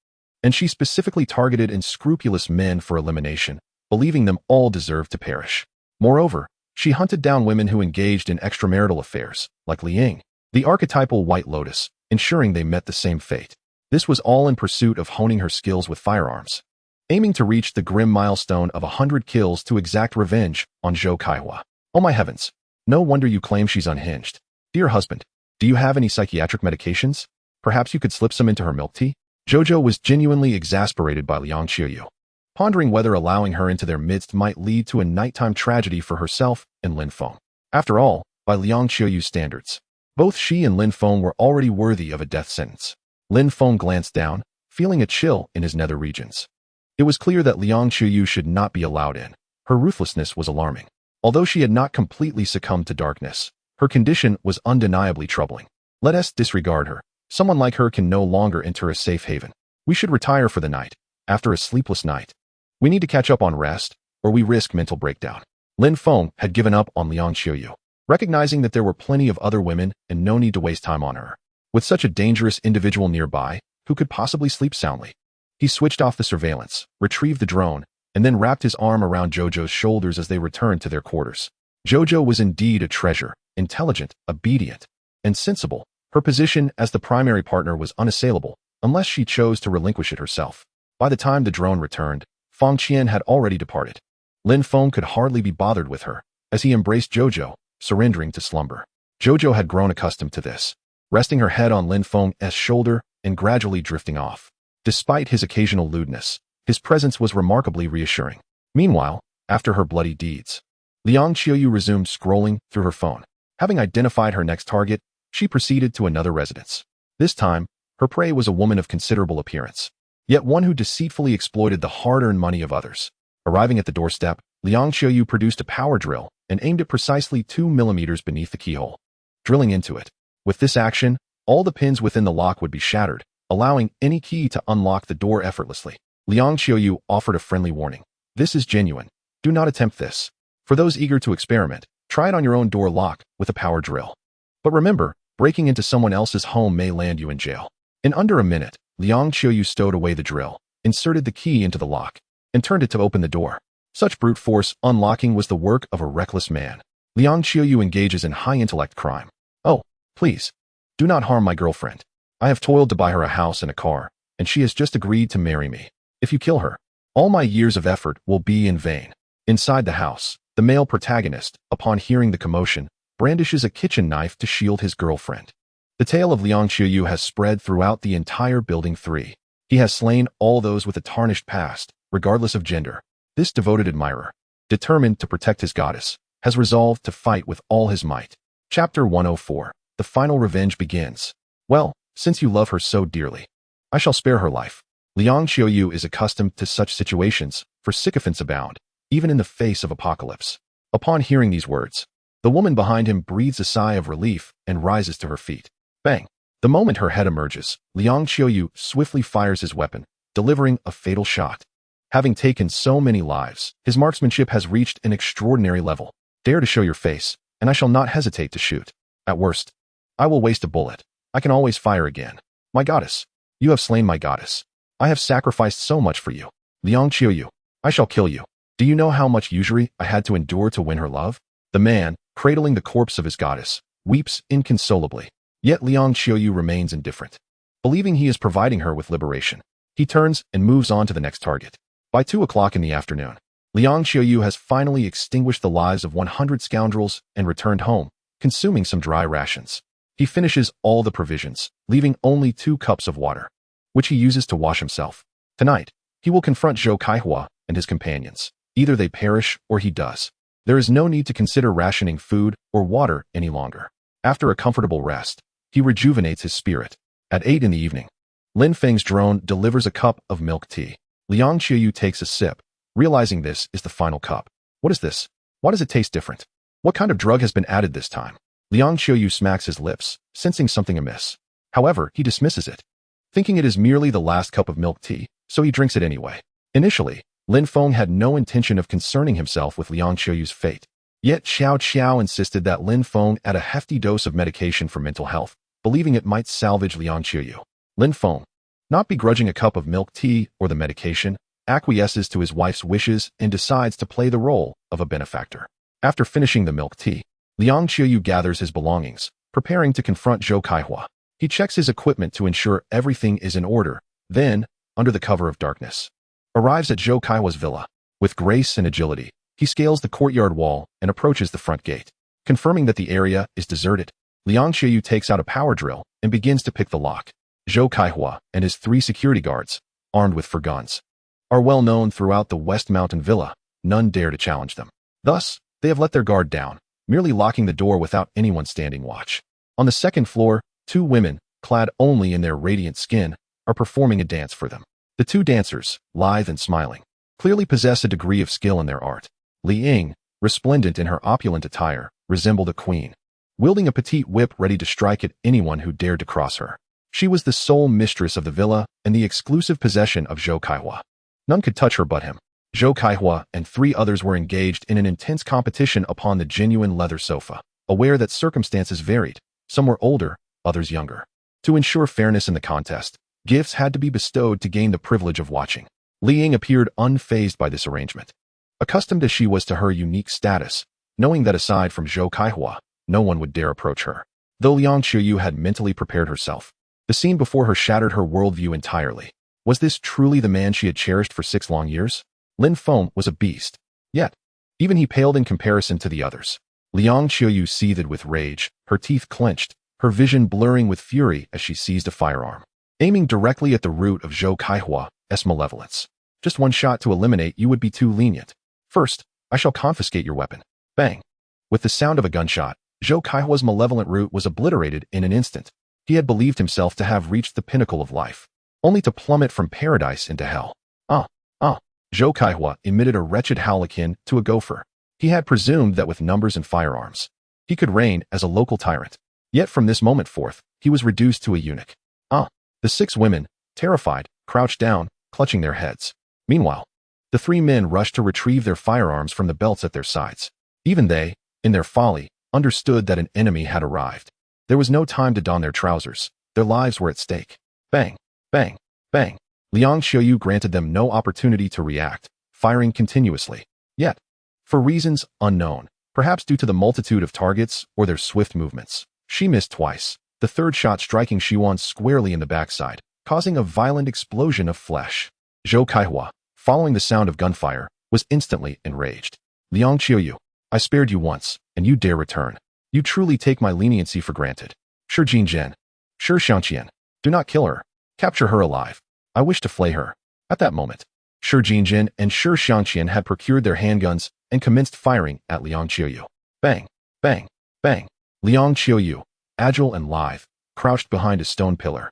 A: and she specifically targeted unscrupulous men for elimination, believing them all deserved to perish. Moreover, she hunted down women who engaged in extramarital affairs, like Li Ying, the archetypal White Lotus, ensuring they met the same fate. This was all in pursuit of honing her skills with firearms, aiming to reach the grim milestone of 100 kills to exact revenge on Zhou Kaihua. Oh my heavens! No wonder you claim she's unhinged. Dear husband, do you have any psychiatric medications? Perhaps you could slip some into her milk tea? Jojo was genuinely exasperated by Liang Qiuyu, pondering whether allowing her into their midst might lead to a nighttime tragedy for herself and Lin Feng. After all, by Liang Qiuyu's standards, both she and Lin Feng were already worthy of a death sentence. Lin Feng glanced down, feeling a chill in his nether regions. It was clear that Liang Qiuyu should not be allowed in. Her ruthlessness was alarming. Although she had not completely succumbed to darkness, her condition was undeniably troubling. Let us disregard her. Someone like her can no longer enter a safe haven. We should retire for the night. After a sleepless night, we need to catch up on rest, or we risk mental breakdown. Lin Feng had given up on Liang Qiuyu, recognizing that there were plenty of other women and no need to waste time on her. With such a dangerous individual nearby, who could possibly sleep soundly? He switched off the surveillance, retrieved the drone, and then wrapped his arm around Jojo's shoulders as they returned to their quarters. Jojo was indeed a treasure, intelligent, obedient, and sensible. Her position as the primary partner was unassailable, unless she chose to relinquish it herself. By the time the drone returned, Fang Qian had already departed. Lin Feng could hardly be bothered with her, as he embraced Jojo, surrendering to slumber. Jojo had grown accustomed to this, resting her head on Lin Feng's shoulder and gradually drifting off. Despite his occasional lewdness, his presence was remarkably reassuring. Meanwhile, after her bloody deeds, Liang Qiuyu resumed scrolling through her phone. Having identified her next target, she proceeded to another residence. This time, her prey was a woman of considerable appearance, yet one who deceitfully exploited the hard-earned money of others. Arriving at the doorstep, Liang Qiuyu produced a power drill and aimed it precisely 2 millimeters beneath the keyhole, drilling into it. With this action, All the pins within the lock would be shattered, allowing any key to unlock the door effortlessly. Liang Qiuyu offered a friendly warning. This is genuine. Do not attempt this. For those eager to experiment, try it on your own door lock with a power drill. But remember, breaking into someone else's home may land you in jail. In under a minute, Liang Qiuyu stowed away the drill, inserted the key into the lock, and turned it to open the door. Such brute force unlocking was the work of a reckless man. Liang Qiuyu engages in high-intellect crime. Oh, please, do not harm my girlfriend. I have toiled to buy her a house and a car, and she has just agreed to marry me. If you kill her, all my years of effort will be in vain. Inside the house, the male protagonist, upon hearing the commotion, brandishes a kitchen knife to shield his girlfriend. The tale of Liang Qiuyu has spread throughout the entire Building 3. He has slain all those with a tarnished past, regardless of gender. This devoted admirer, determined to protect his goddess, has resolved to fight with all his might. Chapter 104. The final revenge begins. Well, since you love her so dearly, I shall spare her life. Liang Qiuyu is accustomed to such situations, for sycophants abound, even in the face of apocalypse. Upon hearing these words, the woman behind him breathes a sigh of relief and rises to her feet. Bang! The moment her head emerges, Liang Qiuyu swiftly fires his weapon, delivering a fatal shot. Having taken so many lives, his marksmanship has reached an extraordinary level. Dare to show your face, and I shall not hesitate to shoot. At worst, I will waste a bullet. I can always fire again. My goddess, you have slain my goddess. I have sacrificed so much for you. Liang Qiuyu, I shall kill you. Do you know how much usury I had to endure to win her love? The man, cradling the corpse of his goddess, weeps inconsolably. Yet Liang Qiuyu remains indifferent. Believing he is providing her with liberation, he turns and moves on to the next target. By 2 o'clock in the afternoon, Liang Qiuyu has finally extinguished the lives of 100 scoundrels and returned home, consuming some dry rations. He finishes all the provisions, leaving only 2 cups of water, which he uses to wash himself. Tonight, he will confront Zhou Kaihua and his companions. Either they perish or he does. There is no need to consider rationing food or water any longer. After a comfortable rest, he rejuvenates his spirit. At 8 in the evening, Lin Feng's drone delivers a cup of milk tea. Liang Qiuyu takes a sip, realizing this is the final cup. What is this? Why does it taste different? What kind of drug has been added this time? Liang Qiuyu smacks his lips, sensing something amiss. However, he dismisses it, thinking it is merely the last cup of milk tea, so he drinks it anyway. Initially, Lin Feng had no intention of concerning himself with Liang Qiuyu's fate. Yet Xiao Qiao insisted that Lin Feng add a hefty dose of medication for mental health, believing it might salvage Liang Qiuyu. Lin Feng, not begrudging a cup of milk tea or the medication, acquiesces to his wife's wishes and decides to play the role of a benefactor. After finishing the milk tea, Liang Qiuyu gathers his belongings, preparing to confront Zhou Kaihua. He checks his equipment to ensure everything is in order, then, under the cover of darkness, arrives at Zhou Kaihua's villa. With grace and agility, he scales the courtyard wall and approaches the front gate. Confirming that the area is deserted, Liang Qiuyu takes out a power drill and begins to pick the lock. Zhou Kaihua and his 3 security guards, armed with furgons, are well known throughout the West Mountain Villa. None dare to challenge them. Thus, they have let their guard down, merely locking the door without anyone standing watch. On the 2nd floor, 2 women, clad only in their radiant skin, are performing a dance for them. The 2 dancers, lithe and smiling, clearly possess a degree of skill in their art. Li Ying, resplendent in her opulent attire, resembled a queen, wielding a petite whip ready to strike at anyone who dared to cross her. She was the sole mistress of the villa and the exclusive possession of Zhou Kaihua. None could touch her but him. Zhou Kaihua and 3 others were engaged in an intense competition upon the genuine leather sofa. Aware that circumstances varied, some were older, others younger. To ensure fairness in the contest, gifts had to be bestowed to gain the privilege of watching. Li Ying appeared unfazed by this arrangement. Accustomed as she was to her unique status, knowing that aside from Zhou Kaihua, no one would dare approach her. Though Liang Qiuyu had mentally prepared herself, the scene before her shattered her worldview entirely. Was this truly the man she had cherished for 6 long years? Lin Feng was a beast. Yet, even he paled in comparison to the others. Liang Qiuyu seethed with rage, her teeth clenched, her vision blurring with fury as she seized a firearm, aiming directly at the root of Zhou Kaihua's malevolence. Just 1 shot to eliminate you would be too lenient. First, I shall confiscate your weapon. Bang! With the sound of a gunshot, Zhou Kaihua's malevolent root was obliterated in an instant. He had believed himself to have reached the pinnacle of life, only to plummet from paradise into hell. Zhou Kaihua emitted a wretched howl akin to a gopher. He had presumed that with numbers and firearms, he could reign as a local tyrant. Yet from this moment forth, he was reduced to a eunuch. The 6 women, terrified, crouched down, clutching their heads. Meanwhile, the 3 men rushed to retrieve their firearms from the belts at their sides. Even they, in their folly, understood that an enemy had arrived. There was no time to don their trousers. Their lives were at stake. Bang, bang, bang. Liang Xiaoyu granted them no opportunity to react, firing continuously. Yet, for reasons unknown, perhaps due to the multitude of targets or their swift movements, she missed twice, the third shot striking Xiwan squarely in the backside, causing a violent explosion of flesh. Zhou Kaihua, following the sound of gunfire, was instantly enraged. Liang Xiaoyu, I spared you once, and you dare return. You truly take my leniency for granted. Shi Jinzhen, Shi Xiangqian, do not kill her. Capture her alive. I wish to flay her. At that moment, Shi Jinzhen and Shi Xiangqian had procured their handguns and commenced firing at Liang Xiaoyu. Bang, bang, bang. Liang Xiaoyu, agile and lithe, crouched behind a stone pillar.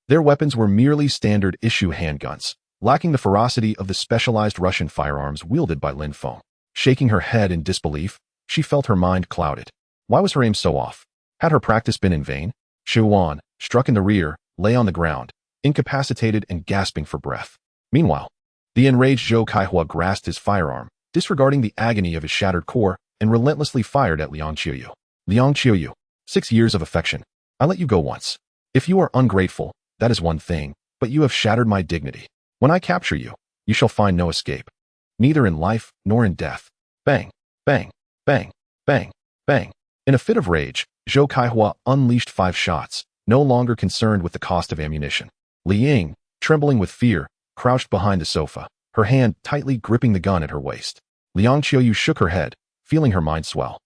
A: Their weapons were merely standard-issue handguns, lacking the ferocity of the specialized Russian firearms wielded by Lin Feng. Shaking her head in disbelief, she felt her mind clouded. Why was her aim so off? Had her practice been in vain? Xiwan, struck in the rear, lay on the ground, incapacitated and gasping for breath. Meanwhile, the enraged Zhou Kaihua grasped his firearm, disregarding the agony of his shattered core, and relentlessly fired at Liang Xiaoyu. Liang Xiaoyu, 6 years of affection. I let you go once. If you are ungrateful, that is one thing, but you have shattered my dignity. When I capture you, you shall find no escape. Neither in life nor in death. Bang, bang, bang, bang, bang. In a fit of rage, Zhou Kaihua unleashed 5 shots, no longer concerned with the cost of ammunition. Li Ying, trembling with fear, crouched behind the sofa, her hand tightly gripping the gun at her waist. Liang Xiaoyu shook her head, feeling her mind swell,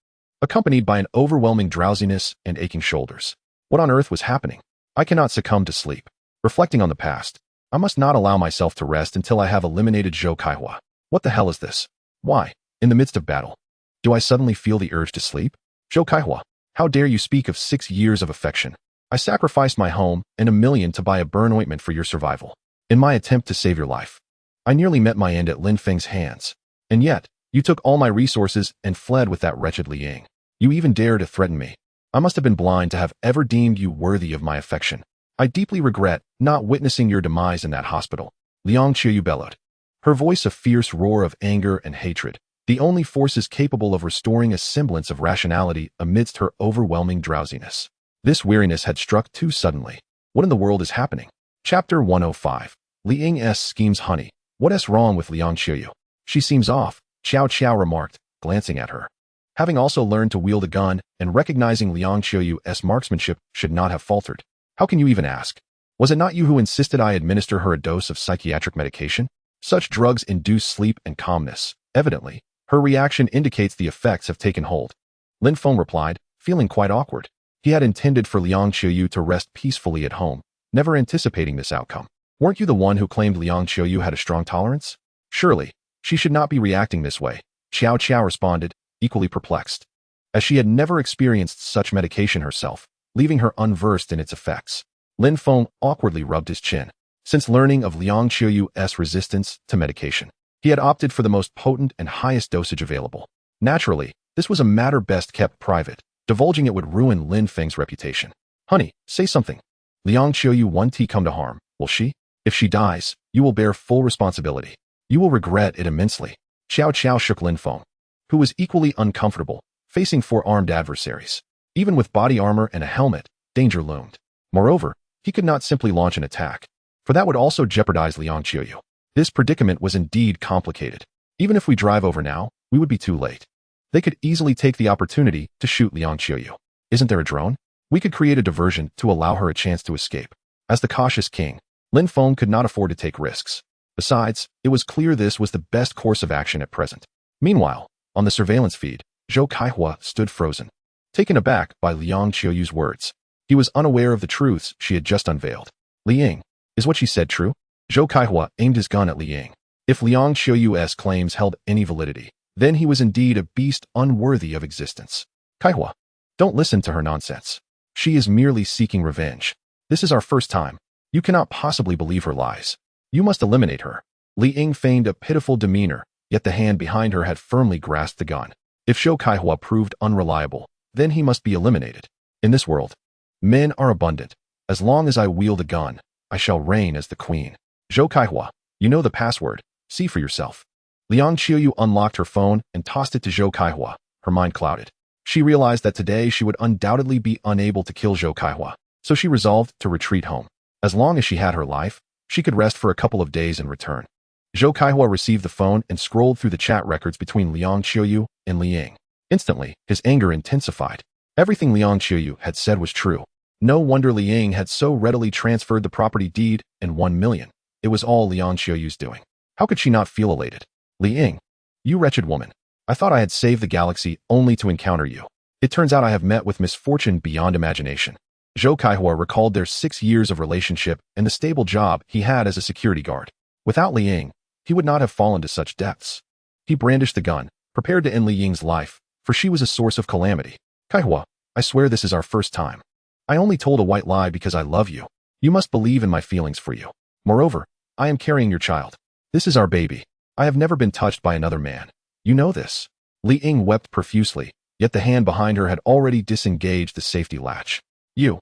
A: accompanied by an overwhelming drowsiness and aching shoulders. What on earth was happening? I cannot succumb to sleep. Reflecting on the past, I must not allow myself to rest until I have eliminated Zhou Kaihua. What the hell is this? Why, in the midst of battle, do I suddenly feel the urge to sleep? Zhou Kaihua, how dare you speak of 6 years of affection? I sacrificed my home and $1 million to buy a burn ointment for your survival. In my attempt to save your life, I nearly met my end at Lin Feng's hands. And yet, you took all my resources and fled with that wretched Li Ying. You even dare to threaten me. I must have been blind to have ever deemed you worthy of my affection. I deeply regret not witnessing your demise in that hospital. Liang Xiaoyu bellowed, her voice a fierce roar of anger and hatred, the only forces capable of restoring a semblance of rationality amidst her overwhelming drowsiness. This weariness had struck too suddenly. What in the world is happening? Chapter 105. Li Ying's schemes. Honey, what's wrong with Liang Xiaoyu? She seems off, Xiao Qiao remarked, glancing at her. Having also learned to wield a gun and recognizing Liang Xiaoyu's marksmanship should not have faltered. How can you even ask? Was it not you who insisted I administer her a dose of psychiatric medication? Such drugs induce sleep and calmness. Evidently, her reaction indicates the effects have taken hold. Lin Feng replied, feeling quite awkward. He had intended for Liang Xiaoyu to rest peacefully at home, never anticipating this outcome. Weren't you the one who claimed Liang Xiaoyu had a strong tolerance? Surely, she should not be reacting this way. Xiao Qiao responded, equally perplexed, as she had never experienced such medication herself, leaving her unversed in its effects. Lin Feng awkwardly rubbed his chin. Since learning of Liang Xiaoyu's resistance to medication, he had opted for the most potent and highest dosage available. Naturally, this was a matter best kept private. Divulging it would ruin Lin Feng's reputation. Honey, say something. Liang Xiaoyu won't come to harm, will she? If she dies, you will bear full responsibility. You will regret it immensely. Xiao Qiao shook Lin Feng, who was equally uncomfortable, facing 4 armed adversaries. Even with body armor and a helmet, danger loomed. Moreover, he could not simply launch an attack, for that would also jeopardize Liang Xiaoyu. This predicament was indeed complicated. Even if we drive over now, we would be too late. They could easily take the opportunity to shoot Liang Xiaoyu. Isn't there a drone? We could create a diversion to allow her a chance to escape. As the cautious king, Lin Feng could not afford to take risks. Besides, it was clear this was the best course of action at present. Meanwhile, on the surveillance feed, Zhou Kaihua stood frozen, taken aback by Liang Xiaoyu's words. He was unaware of the truths she had just unveiled. Li Ying, is what she said true? Zhou Kaihua aimed his gun at Li Ying. If Liang Xiaoyu's claims held any validity, then he was indeed a beast unworthy of existence. Kaihua, don't listen to her nonsense. She is merely seeking revenge. This is our first time. You cannot possibly believe her lies. You must eliminate her. Li Ying feigned a pitiful demeanor, yet the hand behind her had firmly grasped the gun. If Zhou Kaihua proved unreliable, then he must be eliminated. In this world, Men are abundant. As long as I wield a gun, I shall reign as the queen. Zhou Kaihua, you know the password. See for yourself. Liang Qiuyu unlocked her phone and tossed it to Zhou Kaihua. Her mind clouded. She realized that today she would undoubtedly be unable to kill Zhou Kaihua, so she resolved to retreat home. As long as she had her life, she could rest for a couple of days and return. Zhou Kaihua received the phone and scrolled through the chat records between Liang Qiuyu and Li Ying. Instantly, his anger intensified. Everything Liang Qiuyu had said was true. No wonder Li Ying had so readily transferred the property deed and 1 million. It was all Liang Qiuyu's doing. How could she not feel elated? Li Ying, you wretched woman. I thought I had saved the galaxy only to encounter you. It turns out I have met with misfortune beyond imagination. Zhou Kaihua recalled their 6 years of relationship and the stable job he had as a security guard. Without Li Ying, he would not have fallen to such depths. He brandished the gun, prepared to end Li Ying's life, for she was a source of calamity. Kaihua, I swear this is our first time. I only told a white lie because I love you. You must believe in my feelings for you. Moreover, I am carrying your child. This is our baby. I have never been touched by another man. You know this. Li Ying wept profusely, yet the hand behind her had already disengaged the safety latch. You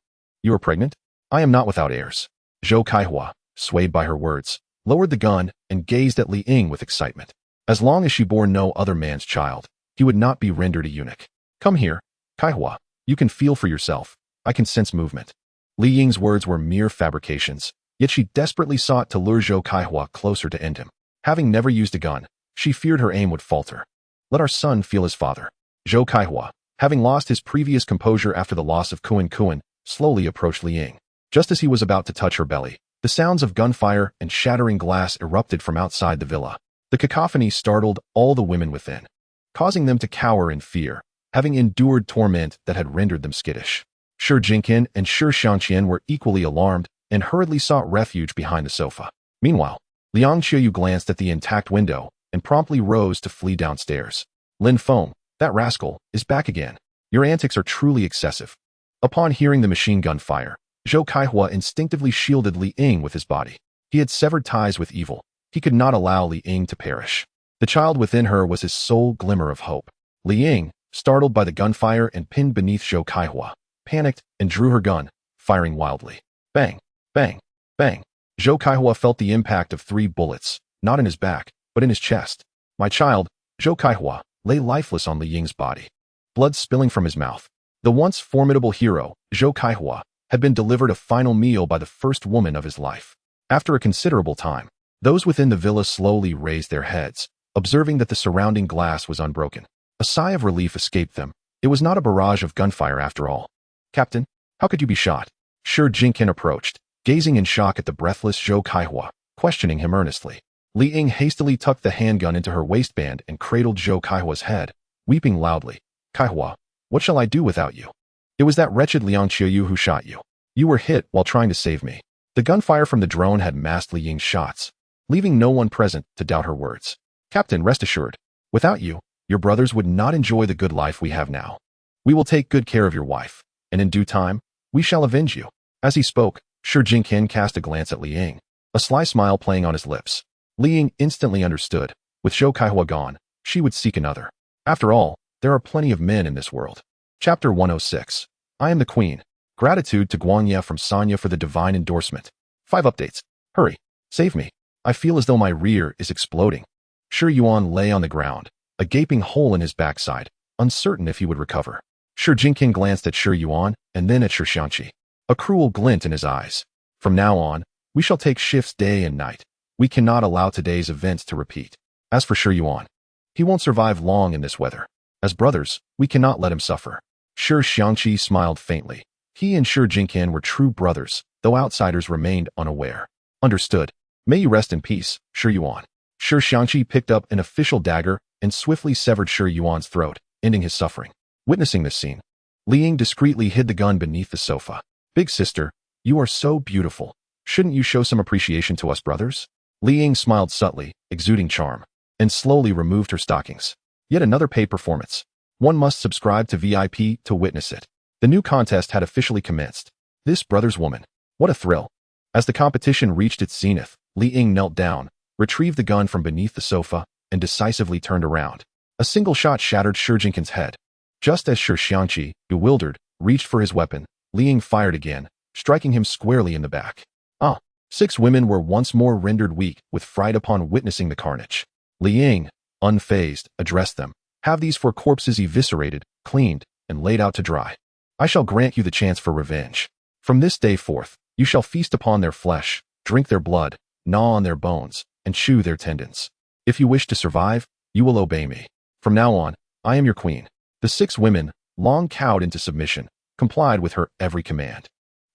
A: are pregnant? I am not without heirs. Zhou Kaihua, swayed by her words, lowered the gun and gazed at Li Ying with excitement. As long as she bore no other man's child, he would not be rendered a eunuch. Come here, Kaihua. You can feel for yourself. I can sense movement. Li Ying's words were mere fabrications, yet she desperately sought to lure Zhou Kaihua closer to end him. Having never used a gun, she feared her aim would falter. Let our son feel his father. Zhou Kaihua, having lost his previous composure after the loss of Kuan, slowly approached Li Ying. Just as he was about to touch her belly, the sounds of gunfire and shattering glass erupted from outside the villa. The cacophony startled all the women within, causing them to cower in fear, having endured torment that had rendered them skittish. Shi Jinqian and Shi Xiangqian were equally alarmed and hurriedly sought refuge behind the sofa. Meanwhile, Liang Qiuyu glanced at the intact window and promptly rose to flee downstairs. Lin Feng, that rascal, is back again. Your antics are truly excessive. Upon hearing the machine gun fire, Zhou Kaihua instinctively shielded Li Ying with his body. He had severed ties with evil. He could not allow Li Ying to perish. The child within her was his sole glimmer of hope. Li Ying, startled by the gunfire and pinned beneath Zhou Kaihua, panicked and drew her gun, firing wildly. Bang, bang, bang. Zhou Kaihua felt the impact of 3 bullets, not in his back, but in his chest. My child, Zhou Kaihua, lay lifeless on Li Ying's body, blood spilling from his mouth. The once formidable hero, Zhou Kaihua, had been delivered a final meal by the first woman of his life. After a considerable time, those within the villa slowly raised their heads, observing that the surrounding glass was unbroken. A sigh of relief escaped them. It was not a barrage of gunfire after all. Captain, how could you be shot? Shi Jinqian approached, gazing in shock at the breathless Zhou Kaihua, questioning him earnestly. Li Ying hastily tucked the handgun into her waistband and cradled Zhou Kaihua's head, weeping loudly. Kaihua, what shall I do without you? It was that wretched Liang Qiuyu who shot you. You were hit while trying to save me. The gunfire from the drone had masked Li Ying's shots, leaving no one present to doubt her words. Captain, rest assured, without you, your brothers would not enjoy the good life we have now. We will take good care of your wife, and in due time, we shall avenge you. As he spoke, Shi Jinqian cast a glance at Li Ying, a sly smile playing on his lips. Li Ying instantly understood. With Zhou Kaihua gone, she would seek another. After all, there are plenty of men in this world. Chapter 106. I am the Queen. Gratitude to Guangye from Sanya for the divine endorsement. 5 updates. Hurry. Save me. I feel as though my rear is exploding. Shi Yuan lay on the ground, a gaping hole in his backside, uncertain if he would recover. Shi Jinqian glanced at Shi Yuan and then at Shi Xiangqi, a cruel glint in his eyes. From now on, we shall take shifts day and night. We cannot allow today's events to repeat. As for Shi Yuan, he won't survive long in this weather. As brothers, we cannot let him suffer. Shi Xiangqi smiled faintly. He and Shi Jinqian were true brothers, though outsiders remained unaware. Understood. May you rest in peace, Shi Yuan. Shi Xiangqi picked up an official dagger and swiftly severed Shi Yuan's throat, ending his suffering. Witnessing this scene, Li Ying discreetly hid the gun beneath the sofa. Big sister, you are so beautiful. Shouldn't you show some appreciation to us brothers? Li Ying smiled subtly, exuding charm, and slowly removed her stockings. Yet another paid performance. One must subscribe to VIP to witness it. The new contest had officially commenced. This brother's woman. What a thrill. As the competition reached its zenith, Li Ying knelt down, retrieved the gun from beneath the sofa, and decisively turned around. A single shot shattered Shi Jinqian's head. Just as Shi Xiangqi, bewildered, reached for his weapon, Li Ying fired again, striking him squarely in the back. Ah! 6 women were once more rendered weak with fright upon witnessing the carnage. Li Ying, unfazed, addressed them. Have these 4 corpses eviscerated, cleaned, and laid out to dry. I shall grant you the chance for revenge. From this day forth, you shall feast upon their flesh, drink their blood, gnaw on their bones, and chew their tendons. If you wish to survive, you will obey me. From now on, I am your queen. The 6 women, long cowed into submission, complied with her every command.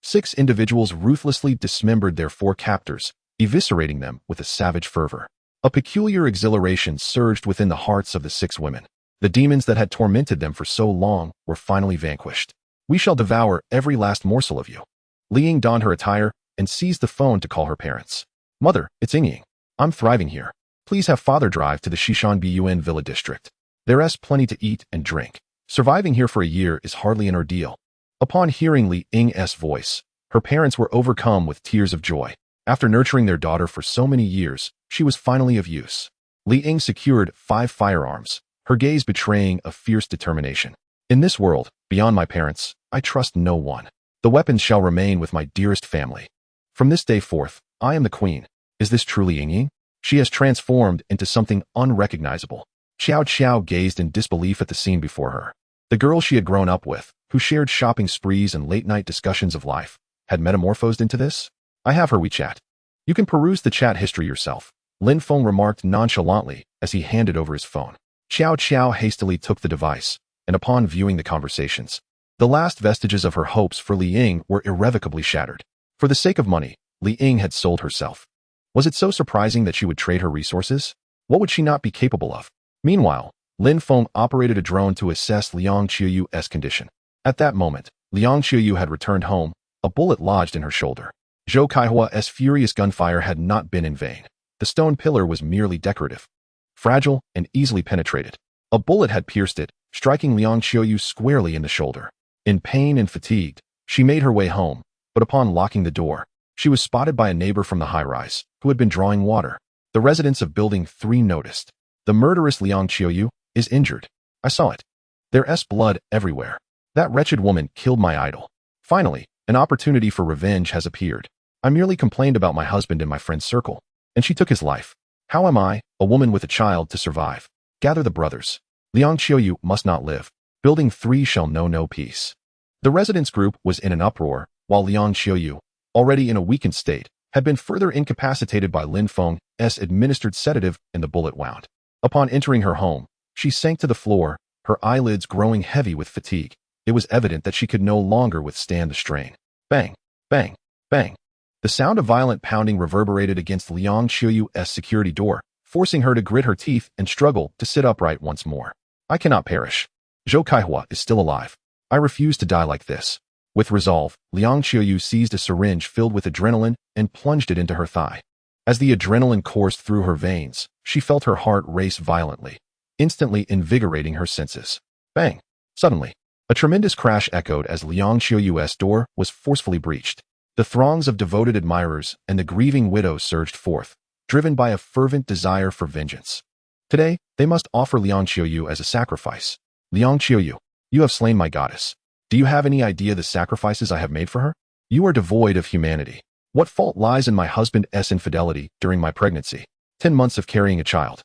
A: 6 individuals ruthlessly dismembered their 4 captors, eviscerating them with a savage fervor. A peculiar exhilaration surged within the hearts of the 6 women. The demons that had tormented them for so long were finally vanquished. We shall devour every last morsel of you. Li Ying donned her attire and seized the phone to call her parents. Mother, it's Ying. I'm thriving here. Please have father drive to the Shishan Villa district. There's plenty to eat and drink. Surviving here for a year is hardly an ordeal. Upon hearing Li Ying's voice, her parents were overcome with tears of joy. After nurturing their daughter for so many years, she was finally of use. Li Ying secured 5 firearms, her gaze betraying a fierce determination. In this world, beyond my parents, I trust no one. The weapons shall remain with my dearest family. From this day forth, I am the queen. Is this truly Ying? She has transformed into something unrecognizable. Xiao Qiao gazed in disbelief at the scene before her. The girl she had grown up with, who shared shopping sprees and late-night discussions of life, had metamorphosed into this? I have her WeChat. You can peruse the chat history yourself, Lin Feng remarked nonchalantly as he handed over his phone. Xiao Qiao hastily took the device, and upon viewing the conversations, the last vestiges of her hopes for Li Ying were irrevocably shattered. For the sake of money, Li Ying had sold herself. Was it so surprising that she would trade her resources? What would she not be capable of? Meanwhile, Lin Feng operated a drone to assess Liang Qiuyu's condition. At that moment, Liang Qiuyu had returned home, a bullet lodged in her shoulder. Zhou Kaihua's furious gunfire had not been in vain. The stone pillar was merely decorative, fragile and easily penetrated. A bullet had pierced it, striking Liang Qiuyu squarely in the shoulder. In pain and fatigued, she made her way home, but upon locking the door, she was spotted by a neighbor from the high-rise, who had been drawing water. The residents of Building 3 noticed. The murderous Liang Qiuyu is injured. I saw it. There's blood everywhere. That wretched woman killed my idol. Finally, an opportunity for revenge has appeared. I merely complained about my husband in my friend's circle, and she took his life. How am I, a woman with a child, to survive? Gather the brothers. Liang Qiuyu must not live. Building 3 shall know no peace. The residents' group was in an uproar, while Liang Qiuyu, already in a weakened state, had been further incapacitated by Lin Feng's administered sedative and the bullet wound. Upon entering her home, she sank to the floor, her eyelids growing heavy with fatigue. It was evident that she could no longer withstand the strain. Bang, bang, bang. The sound of violent pounding reverberated against Liang Qiuyu's security door, forcing her to grit her teeth and struggle to sit upright once more. I cannot perish. Zhou Kaihua is still alive. I refuse to die like this. With resolve, Liang Qiuyu seized a syringe filled with adrenaline and plunged it into her thigh. As the adrenaline coursed through her veins, she felt her heart race violently, instantly invigorating her senses. Bang! Suddenly, a tremendous crash echoed as Liang Qiuyu's door was forcefully breached. The throngs of devoted admirers and the grieving widow surged forth, driven by a fervent desire for vengeance. Today, they must offer Liang Qiuyu as a sacrifice. Liang Qiuyu, you have slain my goddess. Do you have any idea the sacrifices I have made for her? You are devoid of humanity. What fault lies in my husband's infidelity during my pregnancy? 10 months of carrying a child.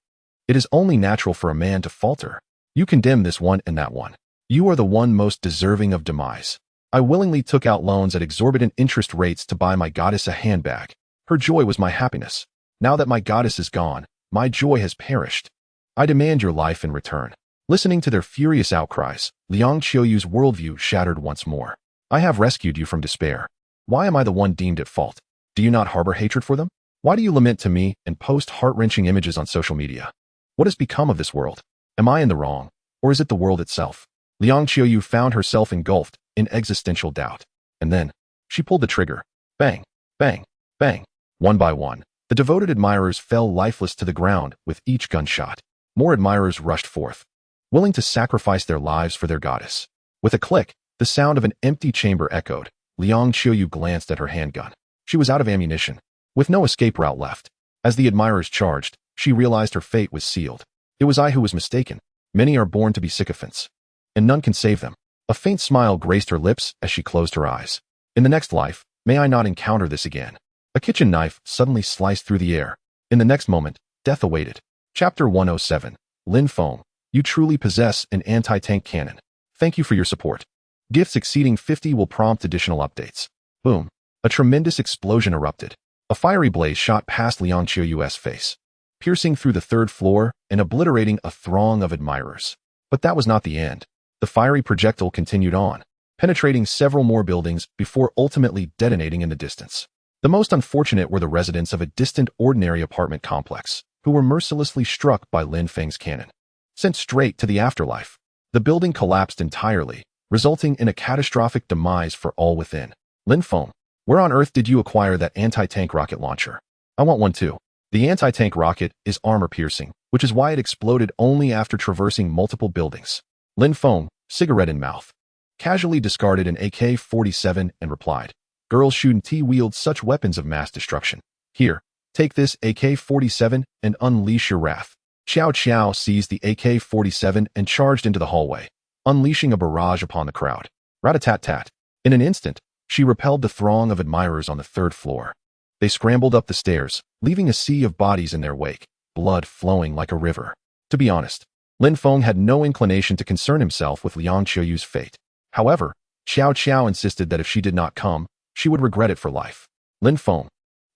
A: It is only natural for a man to falter. You condemn this one and that one. You are the one most deserving of demise. I willingly took out loans at exorbitant interest rates to buy my goddess a handbag. Her joy was my happiness. Now that my goddess is gone, my joy has perished. I demand your life in return. Listening to their furious outcries, Liang Qiuyu's worldview shattered once more. I have rescued you from despair. Why am I the one deemed at fault? Do you not harbor hatred for them? Why do you lament to me and post heart-wrenching images on social media? What has become of this world? Am I in the wrong, or is it the world itself? Liang Qiuyu found herself engulfed in existential doubt. And then, she pulled the trigger. Bang, bang, bang. One by one, the devoted admirers fell lifeless to the ground with each gunshot. More admirers rushed forth, willing to sacrifice their lives for their goddess. With a click, the sound of an empty chamber echoed. Liang Qiuyu glanced at her handgun. She was out of ammunition, with no escape route left. As the admirers charged, she realized her fate was sealed. It was I who was mistaken. Many are born to be sycophants, and none can save them. A faint smile graced her lips as she closed her eyes. In the next life, may I not encounter this again. A kitchen knife suddenly sliced through the air. In the next moment, death awaited. Chapter 107. Lin Feng, you truly possess an anti-tank cannon. Thank you for your support. Gifts exceeding 50 will prompt additional updates. Boom. A tremendous explosion erupted. A fiery blaze shot past Liang Qiuyu's face, piercing through the third floor and obliterating a throng of admirers. But that was not the end. The fiery projectile continued on, penetrating several more buildings before ultimately detonating in the distance. The most unfortunate were the residents of a distant ordinary apartment complex, who were mercilessly struck by Lin Feng's cannon. Sent straight to the afterlife, the building collapsed entirely, resulting in a catastrophic demise for all within. Lin Feng, where on earth did you acquire that anti-tank rocket launcher? I want one too. The anti-tank rocket is armor-piercing, which is why it exploded only after traversing multiple buildings. Lin Feng, cigarette in mouth, casually discarded an AK-47 and replied, "Girls shouldn't wield such weapons of mass destruction. Here, take this AK-47 and unleash your wrath." Xiao Qiao seized the AK-47 and charged into the hallway, unleashing a barrage upon the crowd. Rat-a-tat-tat. In an instant, she repelled the throng of admirers on the third floor. They scrambled up the stairs, leaving a sea of bodies in their wake, blood flowing like a river. To be honest, Lin Feng had no inclination to concern himself with Liang Qiuyu's fate. However, Xiao Qiao insisted that if she did not come, she would regret it for life. Lin Feng,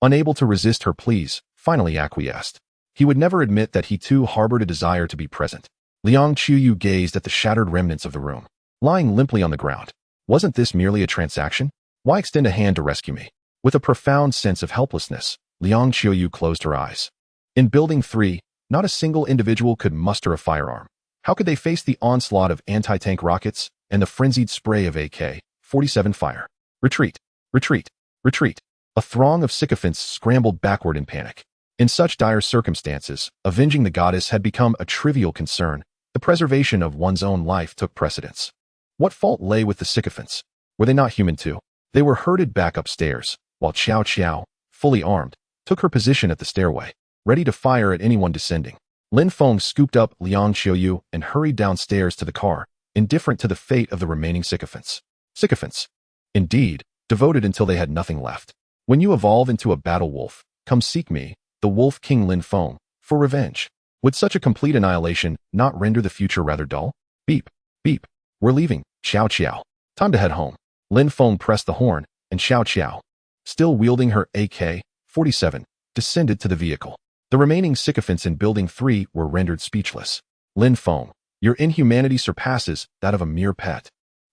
A: unable to resist her pleas, finally acquiesced. He would never admit that he too harbored a desire to be present. Liang Qiuyu gazed at the shattered remnants of the room, lying limply on the ground. Wasn't this merely a transaction? Why extend a hand to rescue me? With a profound sense of helplessness, Liang Qiuyu closed her eyes. In Building 3, not a single individual could muster a firearm. How could they face the onslaught of anti-tank rockets and the frenzied spray of AK-47 fire? Retreat! Retreat! Retreat! A throng of sycophants scrambled backward in panic. In such dire circumstances, avenging the goddess had become a trivial concern. The preservation of one's own life took precedence. What fault lay with the sycophants? Were they not human too? They were herded back upstairs, while Xiao Qiao, fully armed, took her position at the stairway, ready to fire at anyone descending. Lin Feng scooped up Liang Qiuyu and hurried downstairs to the car, indifferent to the fate of the remaining sycophants. Sycophants. Indeed, devoted until they had nothing left. When you evolve into a battle wolf, come seek me, the Wolf King Lin Feng, for revenge. Would such a complete annihilation not render the future rather dull? Beep, beep. We're leaving, Xiao Qiao. Time to head home. Lin Feng pressed the horn, and Xiao Qiao, still wielding her AK-47, descended to the vehicle. The remaining sycophants in Building 3 were rendered speechless. Lin Feng, your inhumanity surpasses that of a mere pet.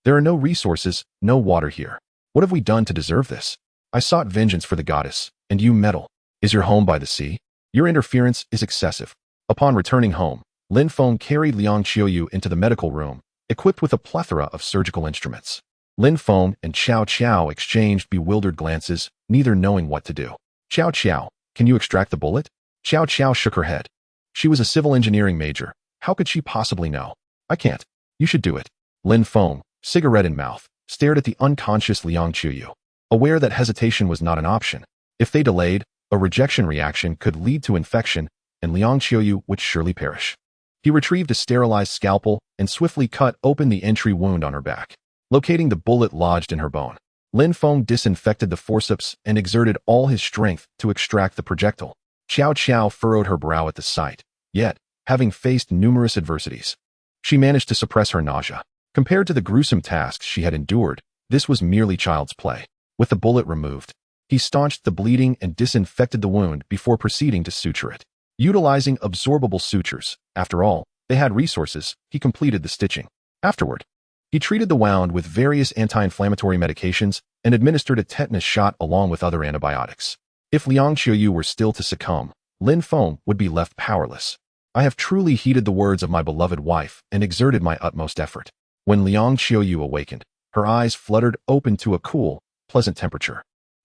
A: There are no resources, no water here. What have we done to deserve this? I sought vengeance for the goddess, and you meddle. Is your home by the sea? Your interference is excessive. Upon returning home, Lin Feng carried Liang Qiuyu into the medical room, equipped with a plethora of surgical instruments. Lin Feng and Xiao Qiao exchanged bewildered glances, neither knowing what to do. Xiao Qiao, can you extract the bullet? Xiao Qiao shook her head. She was a civil engineering major. How could she possibly know? I can't. You should do it. Lin Feng, cigarette in mouth, stared at the unconscious Liang Qiuyu, aware that hesitation was not an option. If they delayed, a rejection reaction could lead to infection, and Liang Qiuyu would surely perish. He retrieved a sterilized scalpel and swiftly cut open the entry wound on her back, locating the bullet lodged in her bone. Lin Feng disinfected the forceps and exerted all his strength to extract the projectile. Xiao Qiao furrowed her brow at the sight, yet, having faced numerous adversities, she managed to suppress her nausea. Compared to the gruesome tasks she had endured, this was merely child's play. With the bullet removed, he staunched the bleeding and disinfected the wound before proceeding to suture it. Utilizing absorbable sutures, after all, they had resources, he completed the stitching. Afterward, he treated the wound with various anti-inflammatory medications and administered a tetanus shot along with other antibiotics. If Liang Qiuyu were still to succumb, Lin Feng would be left powerless. I have truly heeded the words of my beloved wife and exerted my utmost effort. When Liang Qiuyu awakened, her eyes fluttered open to a cool, pleasant temperature.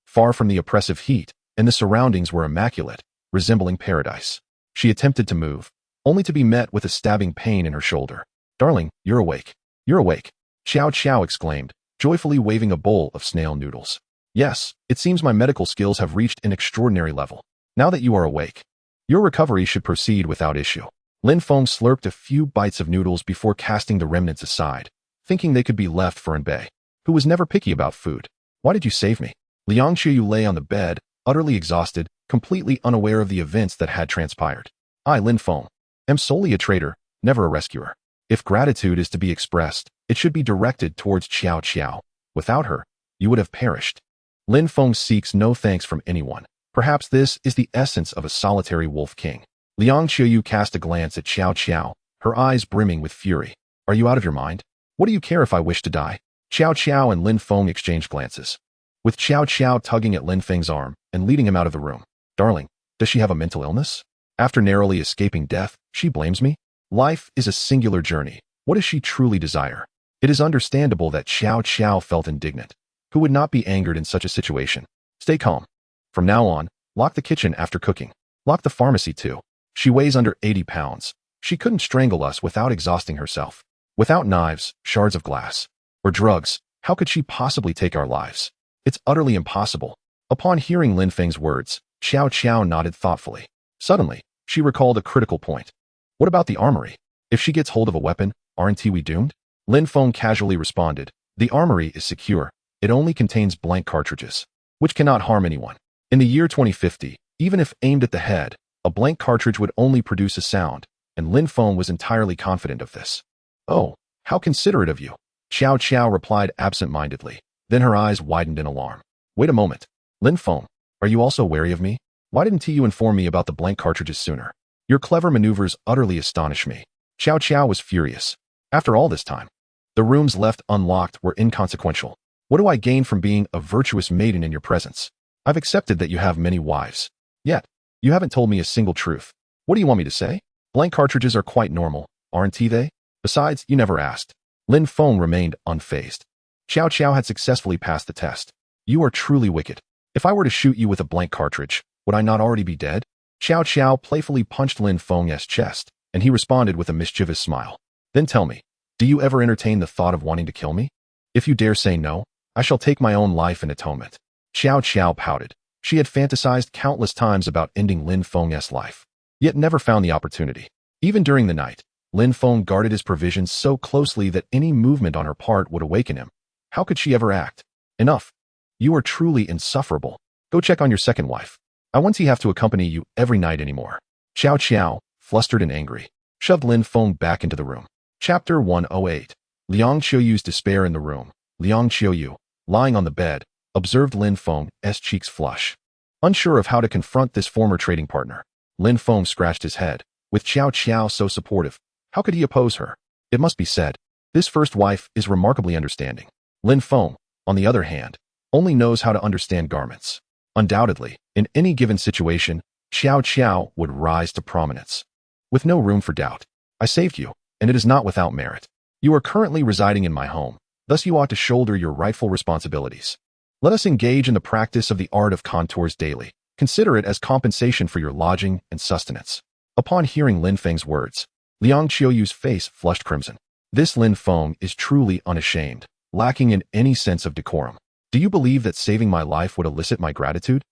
A: Far from the oppressive heat, and the surroundings were immaculate, resembling paradise. She attempted to move, only to be met with a stabbing pain in her shoulder. Darling, you're awake. You're awake. Xiao Qiao exclaimed, joyfully waving a bowl of snail noodles. Yes, it seems my medical skills have reached an extraordinary level. Now that you are awake, your recovery should proceed without issue. Lin Feng slurped a few bites of noodles before casting the remnants aside, thinking they could be left for Bei, who was never picky about food. Why did you save me? Liang Qiuyu lay on the bed, utterly exhausted, completely unaware of the events that had transpired. I, Lin Feng, am solely a traitor, never a rescuer. If gratitude is to be expressed, it should be directed towards Qiao Qiao. Without her, you would have perished. Lin Feng seeks no thanks from anyone. Perhaps this is the essence of a solitary wolf king. Liang Qiuyu cast a glance at Qiao Qiao, her eyes brimming with fury. Are you out of your mind? What do you care if I wish to die? Qiao Qiao and Lin Feng exchanged glances, with Qiao Qiao tugging at Lin Feng's arm and leading him out of the room. Darling, does she have a mental illness? After narrowly escaping death, she blames me? Life is a singular journey. What does she truly desire? It is understandable that Qiao Qiao felt indignant. Who would not be angered in such a situation? Stay calm. From now on, lock the kitchen after cooking. Lock the pharmacy too. She weighs under 80 pounds. She couldn't strangle us without exhausting herself. Without knives, shards of glass, or drugs, how could she possibly take our lives? It's utterly impossible. Upon hearing Lin Feng's words, Qiao Qiao nodded thoughtfully. Suddenly, she recalled a critical point. What about the armory? If she gets hold of a weapon, aren't we doomed? Lin Feng casually responded. The armory is secure. It only contains blank cartridges, which cannot harm anyone. In the year 2050, even if aimed at the head, a blank cartridge would only produce a sound, and Lin Feng was entirely confident of this. Oh, how considerate of you. Qiao Qiao replied absent-mindedly. Then her eyes widened in alarm. Wait a moment. Lin Feng, are you also wary of me? Why didn't you inform me about the blank cartridges sooner? Your clever maneuvers utterly astonish me. Qiao Qiao was furious. After all this time, the rooms left unlocked were inconsequential. What do I gain from being a virtuous maiden in your presence? I've accepted that you have many wives. Yet, you haven't told me a single truth. What do you want me to say? Blank cartridges are quite normal, aren't they? Besides, you never asked. Lin Feng remained unfazed. Qiao Qiao had successfully passed the test. You are truly wicked. If I were to shoot you with a blank cartridge, would I not already be dead? Qiao Qiao playfully punched Lin Feng's chest, and he responded with a mischievous smile. Then tell me, do you ever entertain the thought of wanting to kill me? If you dare say no, I shall take my own life in atonement. Qiao Qiao pouted. She had fantasized countless times about ending Lin Feng's life, yet never found the opportunity. Even during the night, Lin Feng guarded his provisions so closely that any movement on her part would awaken him. How could she ever act? Enough. You are truly insufferable. Go check on your second wife. I won't have to accompany you every night anymore. Qiao Qiao, flustered and angry, shoved Lin Feng back into the room. Chapter 108. Liang Qiuyu's despair in the room. Liang Qiuyu, lying on the bed, observed Lin Feng's cheeks flush. Unsure of how to confront this former trading partner, Lin Feng scratched his head. With Qiao Qiao so supportive, how could he oppose her? It must be said, this first wife is remarkably understanding. Lin Feng, on the other hand, only knows how to understand garments. Undoubtedly, in any given situation, Qiao Qiao would rise to prominence. With no room for doubt, I saved you, and it is not without merit. You are currently residing in my home, thus you ought to shoulder your rightful responsibilities. Let us engage in the practice of the art of contours daily. Consider it as compensation for your lodging and sustenance. Upon hearing Lin Feng's words, Liang Qiuyu's face flushed crimson. This Lin Feng is truly unashamed, lacking in any sense of decorum. Do you believe that saving my life would elicit my gratitude?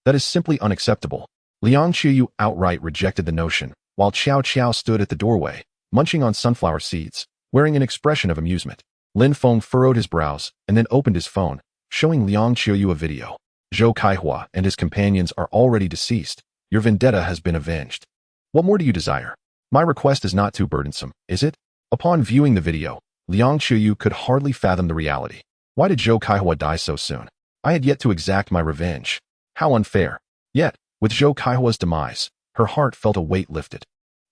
A: That is simply unacceptable. Liang Qiuyu outright rejected the notion, while Qiao Qiao stood at the doorway, munching on sunflower seeds, wearing an expression of amusement. Lin Feng furrowed his brows and then opened his phone, showing Liang Qiuyu a video. Zhou Kaihua and his companions are already deceased. Your vendetta has been avenged. What more do you desire? My request is not too burdensome, is it? Upon viewing the video, Liang Qiuyu could hardly fathom the reality. Why did Zhou Kaihua die so soon? I had yet to exact my revenge. How unfair. Yet, with Zhou Kaihua's demise, her heart felt a weight lifted.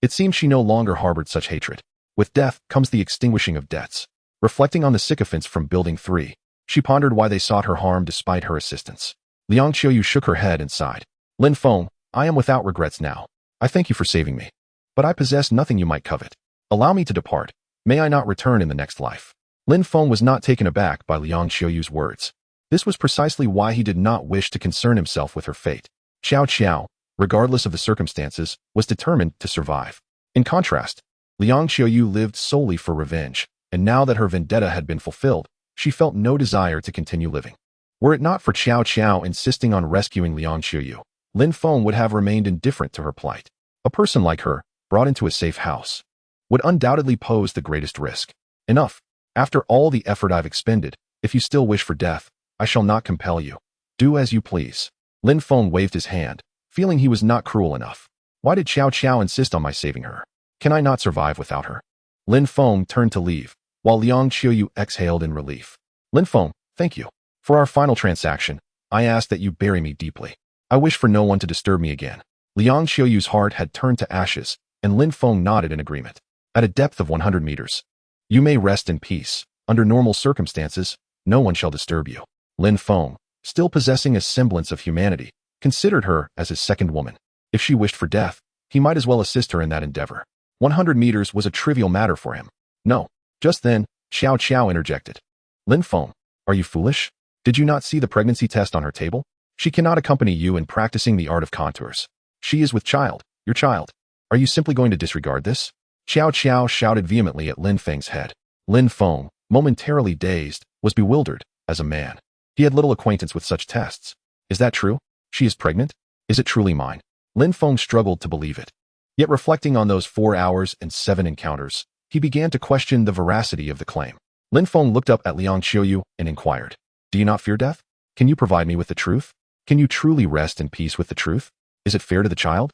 A: It seemed she no longer harbored such hatred. With death comes the extinguishing of debts. Reflecting on the sycophants from Building 3, she pondered why they sought her harm despite her assistance. Liang Qiuyu shook her head and sighed. Lin Feng, I am without regrets now. I thank you for saving me. But I possess nothing you might covet. Allow me to depart. May I not return in the next life? Lin Feng was not taken aback by Liang Qiuyu's words. This was precisely why he did not wish to concern himself with her fate. Qiao Qiao, regardless of the circumstances, was determined to survive. In contrast, Liang Qiuyu lived solely for revenge, and now that her vendetta had been fulfilled, she felt no desire to continue living. Were it not for Qiao Qiao insisting on rescuing Liang Qiuyu, Lin Feng would have remained indifferent to her plight. A person like her, brought into a safe house, would undoubtedly pose the greatest risk. Enough. After all the effort I've expended, if you still wish for death, I shall not compel you. Do as you please. Lin Feng waved his hand, feeling he was not cruel enough. Why did Xiao Qiao insist on my saving her? Can I not survive without her? Lin Feng turned to leave, while Liang Qiuyu exhaled in relief. Lin Feng, thank you. For our final transaction, I ask that you bury me deeply. I wish for no one to disturb me again. Liang Qiuyu's heart had turned to ashes, and Lin Feng nodded in agreement. At a depth of 100 meters. You may rest in peace. Under normal circumstances, no one shall disturb you. Lin Feng, still possessing a semblance of humanity, considered her as his second woman. If she wished for death, he might as well assist her in that endeavor. 100 meters was a trivial matter for him. No. Just then, Xiao Qiao interjected. Lin Feng, are you foolish? Did you not see the pregnancy test on her table? She cannot accompany you in practicing the art of contours. She is with child, your child. Are you simply going to disregard this? Xiao Qiao shouted vehemently at Lin Feng's head. Lin Feng, momentarily dazed, was bewildered, as a man. He had little acquaintance with such tests. Is that true? She is pregnant? Is it truly mine? Lin Feng struggled to believe it. Yet reflecting on those 4 hours and 7 encounters, he began to question the veracity of the claim. Lin Feng looked up at Liang Qiuyu and inquired, Do you not fear death? Can you provide me with the truth? Can you truly rest in peace with the truth? Is it fair to the child?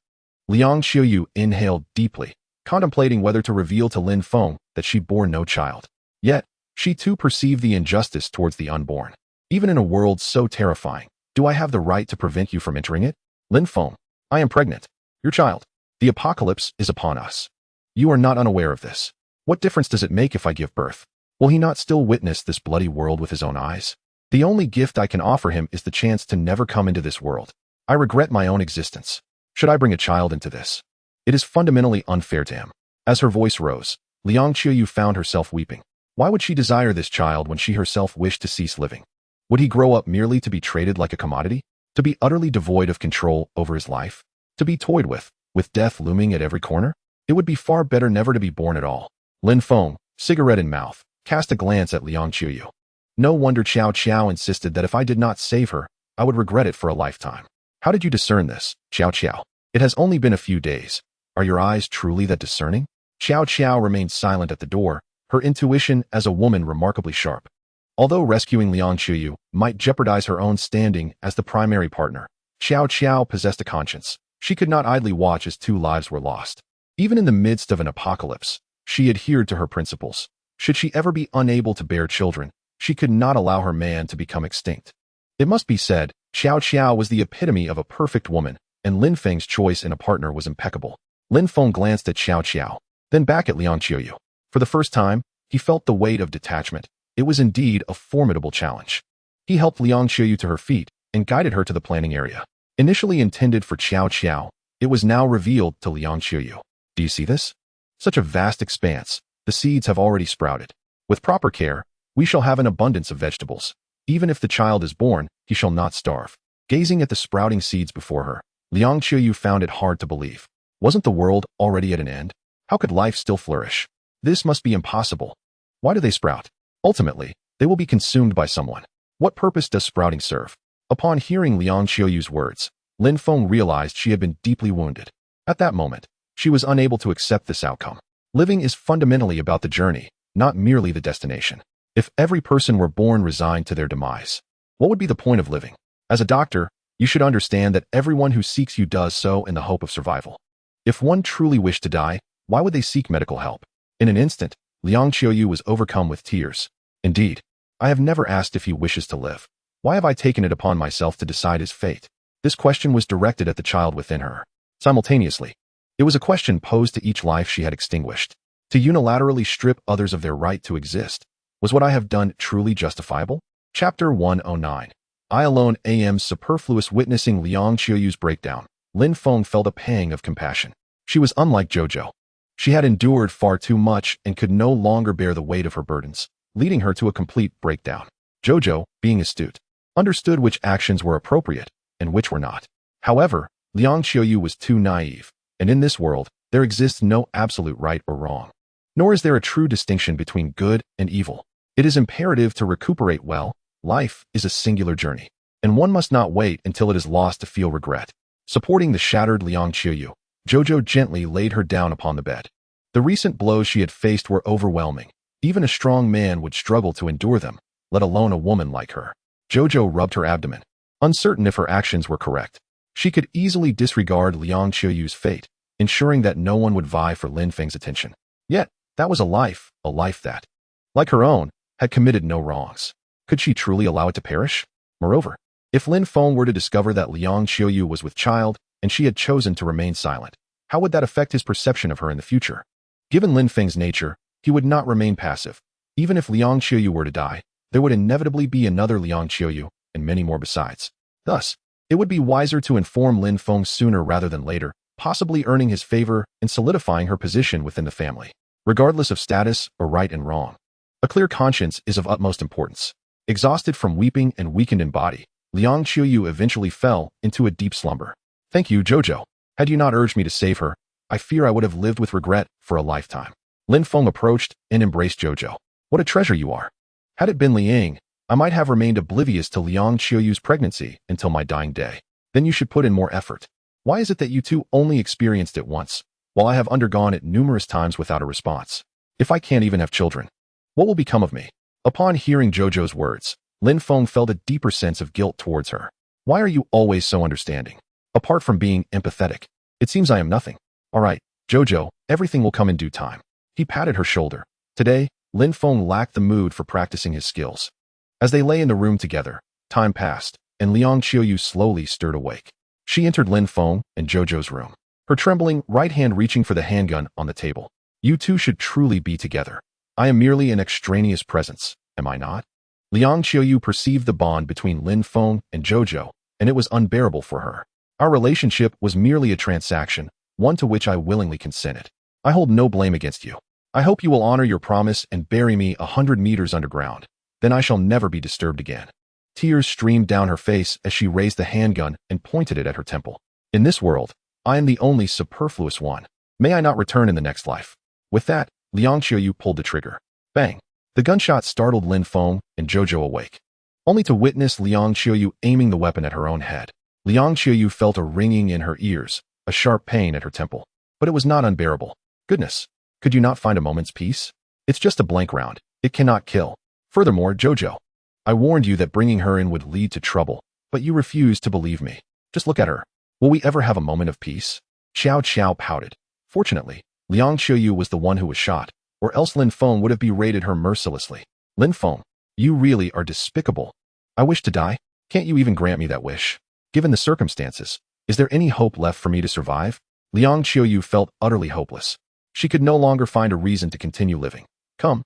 A: Liang Qiuyu inhaled deeply, contemplating whether to reveal to Lin Feng that she bore no child. Yet, she too perceived the injustice towards the unborn. Even in a world so terrifying, do I have the right to prevent you from entering it? Lin Feng, I am pregnant. Your child. The apocalypse is upon us. You are not unaware of this. What difference does it make if I give birth? Will he not still witness this bloody world with his own eyes? The only gift I can offer him is the chance to never come into this world. I regret my own existence. Should I bring a child into this? It is fundamentally unfair to him. As her voice rose, Liang Qiuyu found herself weeping. Why would she desire this child when she herself wished to cease living? Would he grow up merely to be traded like a commodity? To be utterly devoid of control over his life? To be toyed with death looming at every corner? It would be far better never to be born at all. Lin Feng, cigarette in mouth, cast a glance at Liang Qiuyu. No wonder Xiao Qiao insisted that if I did not save her, I would regret it for a lifetime. How did you discern this, Xiao Qiao? It has only been a few days. Are your eyes truly that discerning? Xiao Qiao remained silent at the door, her intuition as a woman remarkably sharp. Although rescuing Liang Qiuyu might jeopardize her own standing as the primary partner, Xiao Qiao possessed a conscience. She could not idly watch as 2 lives were lost. Even in the midst of an apocalypse, she adhered to her principles. Should she ever be unable to bear children, she could not allow her man to become extinct. It must be said, Xiao Qiao was the epitome of a perfect woman, and Lin Feng's choice in a partner was impeccable. Lin Feng glanced at Xiao Qiao, then back at Liang Qiuyu. For the first time, he felt the weight of detachment. It was indeed a formidable challenge. He helped Liang Qiuyu to her feet and guided her to the planning area. Initially intended for Xiao Qiao, it was now revealed to Liang Qiuyu. Do you see this? Such a vast expanse. The seeds have already sprouted. With proper care, we shall have an abundance of vegetables. Even if the child is born, he shall not starve. Gazing at the sprouting seeds before her, Liang Qiuyu found it hard to believe. Wasn't the world already at an end? How could life still flourish? This must be impossible. Why do they sprout? Ultimately, they will be consumed by someone. What purpose does sprouting serve? Upon hearing Liang Qiuyu's words, Lin Feng realized she had been deeply wounded. At that moment, she was unable to accept this outcome. Living is fundamentally about the journey, not merely the destination. If every person were born resigned to their demise, what would be the point of living? As a doctor, you should understand that everyone who seeks you does so in the hope of survival. If one truly wished to die, why would they seek medical help? In an instant, Liang Qiuyu was overcome with tears. Indeed, I have never asked if he wishes to live. Why have I taken it upon myself to decide his fate? This question was directed at the child within her. Simultaneously, it was a question posed to each life she had extinguished. To unilaterally strip others of their right to exist, was what I have done truly justifiable? Chapter 109. I alone am superfluous. Witnessing Liang Qiuyu's breakdown, Lin Feng felt a pang of compassion. She was unlike Jojo. She had endured far too much and could no longer bear the weight of her burdens, leading her to a complete breakdown. Jojo, being astute, understood which actions were appropriate and which were not. However, Liang Qiuyu was too naive, and in this world, there exists no absolute right or wrong. Nor is there a true distinction between good and evil. It is imperative to recuperate well. Life is a singular journey, and one must not wait until it is lost to feel regret. Supporting the shattered Liang Qiuyu, Jojo gently laid her down upon the bed. The recent blows she had faced were overwhelming, Even a strong man would struggle to endure them, let alone a woman like her. Jojo rubbed her abdomen, uncertain if her actions were correct. She could easily disregard Liang Qiuyu's fate, ensuring that no one would vie for Lin Feng's attention. Yet, that was a life that, like her own, had committed no wrongs. Could she truly allow it to perish? Moreover, if Lin Feng were to discover that Liang Qiuyu was with child and she had chosen to remain silent, how would that affect his perception of her in the future? Given Lin Feng's nature, he would not remain passive. Even if Liang Qiuyu were to die, there would inevitably be another Liang Qiuyu, and many more besides. Thus, it would be wiser to inform Lin Feng sooner rather than later, possibly earning his favor and solidifying her position within the family. Regardless of status or right and wrong, a clear conscience is of utmost importance. Exhausted from weeping and weakened in body, Liang Qiuyu eventually fell into a deep slumber. Thank you, Jojo. Had you not urged me to save her, I fear I would have lived with regret for a lifetime. Lin Feng approached and embraced Jojo. What a treasure you are. Had it been Liang, I might have remained oblivious to Liang Qiuyu's pregnancy until my dying day. Then you should put in more effort. Why is it that you two only experienced it once, while I have undergone it numerous times without a response? If I can't even have children, what will become of me? Upon hearing Jojo's words, Lin Feng felt a deeper sense of guilt towards her. Why are you always so understanding? Apart from being empathetic, it seems I am nothing. All right, Jojo, everything will come in due time. He patted her shoulder. Today, Lin Feng lacked the mood for practicing his skills. As they lay in the room together, time passed, and Liang Qiuyu slowly stirred awake. She entered Lin Feng and Jojo's room, her trembling right hand reaching for the handgun on the table. You two should truly be together. I am merely an extraneous presence, am I not? Liang Qiuyu perceived the bond between Lin Feng and Jojo, and it was unbearable for her. Our relationship was merely a transaction, one to which I willingly consented. I hold no blame against you. I hope you will honor your promise and bury me 100 meters underground. Then I shall never be disturbed again. Tears streamed down her face as she raised the handgun and pointed it at her temple. In this world, I am the only superfluous one. May I not return in the next life. With that, Liang Qiuyu pulled the trigger. Bang! The gunshot startled Lin Feng and Jojo awake, only to witness Liang Qiuyu aiming the weapon at her own head. Liang Qiuyu felt a ringing in her ears, a sharp pain at her temple. But it was not unbearable. Goodness, could you not find a moment's peace? It's just a blank round. It cannot kill. Furthermore, Jojo, I warned you that bringing her in would lead to trouble, but you refused to believe me. Just look at her. Will we ever have a moment of peace? Xiao Qiao pouted. Fortunately, Liang Qiuyu was the one who was shot, or else Lin Feng would have berated her mercilessly. Lin Feng, you really are despicable. I wish to die. Can't you even grant me that wish? Given the circumstances, is there any hope left for me to survive? Liang Qiuyu felt utterly hopeless. She could no longer find a reason to continue living. Come.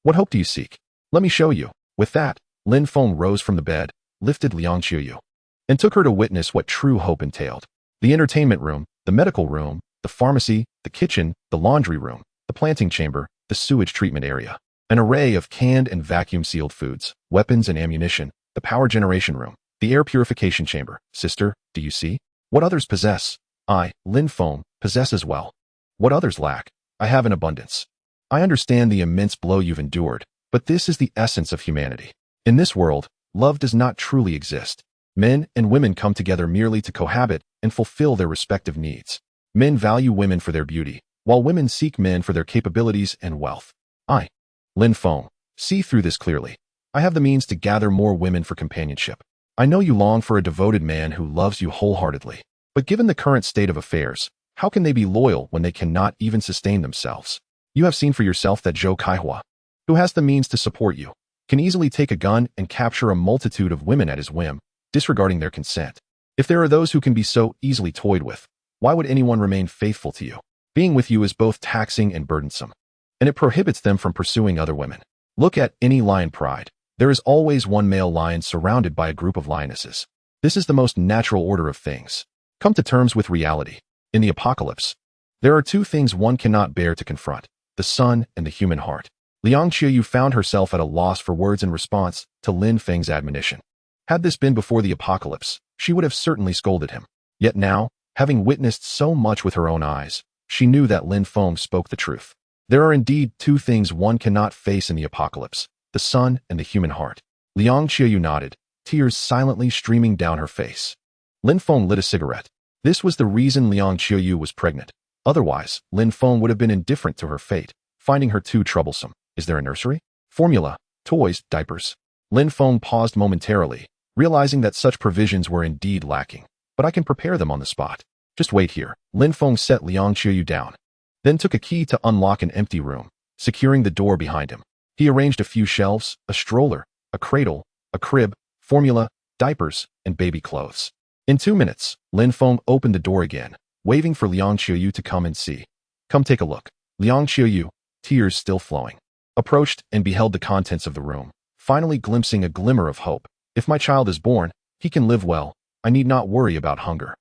A: What hope do you seek? Let me show you. With that, Lin Feng rose from the bed, lifted Liang Qiuyu, and took her to witness what true hope entailed. The entertainment room, the medical room, the pharmacy, the kitchen, the laundry room, the planting chamber, the sewage treatment area, an array of canned and vacuum-sealed foods, weapons and ammunition, the power generation room, the air purification chamber. Sister, do you see? What others possess, I, Lin Feng, possess as well. What others lack, I have in abundance. I understand the immense blow you've endured, but this is the essence of humanity. In this world, love does not truly exist. Men and women come together merely to cohabit and fulfill their respective needs. Men value women for their beauty, while women seek men for their capabilities and wealth. I, Lin Feng, see through this clearly. I have the means to gather more women for companionship. I know you long for a devoted man who loves you wholeheartedly. But given the current state of affairs, how can they be loyal when they cannot even sustain themselves? You have seen for yourself that Zhou Kaihua, who has the means to support you, can easily take a gun and capture a multitude of women at his whim, disregarding their consent. If there are those who can be so easily toyed with, why would anyone remain faithful to you? Being with you is both taxing and burdensome, and it prohibits them from pursuing other women. Look at any lion pride. There is always one male lion surrounded by a group of lionesses. This is the most natural order of things. Come to terms with reality. In the apocalypse, there are two things one cannot bear to confront: the sun and the human heart. Liang Qiuyu found herself at a loss for words in response to Lin Feng's admonition. Had this been before the apocalypse, she would have certainly scolded him. Yet now, having witnessed so much with her own eyes, she knew that Lin Feng spoke the truth. There are indeed two things one cannot face in the apocalypse: the sun and the human heart. Liang Qiuyu nodded, tears silently streaming down her face. Lin Feng lit a cigarette. This was the reason Liang Qiuyu was pregnant. Otherwise, Lin Feng would have been indifferent to her fate, finding her too troublesome. Is there a nursery? Formula, toys, diapers. Lin Feng paused momentarily, realizing that such provisions were indeed lacking. But I can prepare them on the spot. Just wait here. Lin Feng set Liang Qiuyu down, then took a key to unlock an empty room, securing the door behind him. He arranged a few shelves, a stroller, a cradle, a crib, formula, diapers, and baby clothes. In 2 minutes, Lin Feng opened the door again, waving for Liang Qiuyu to come and see. Come take a look. Liang Qiuyu, tears still flowing, approached and beheld the contents of the room, finally glimpsing a glimmer of hope. If my child is born, he can live well. I need not worry about hunger.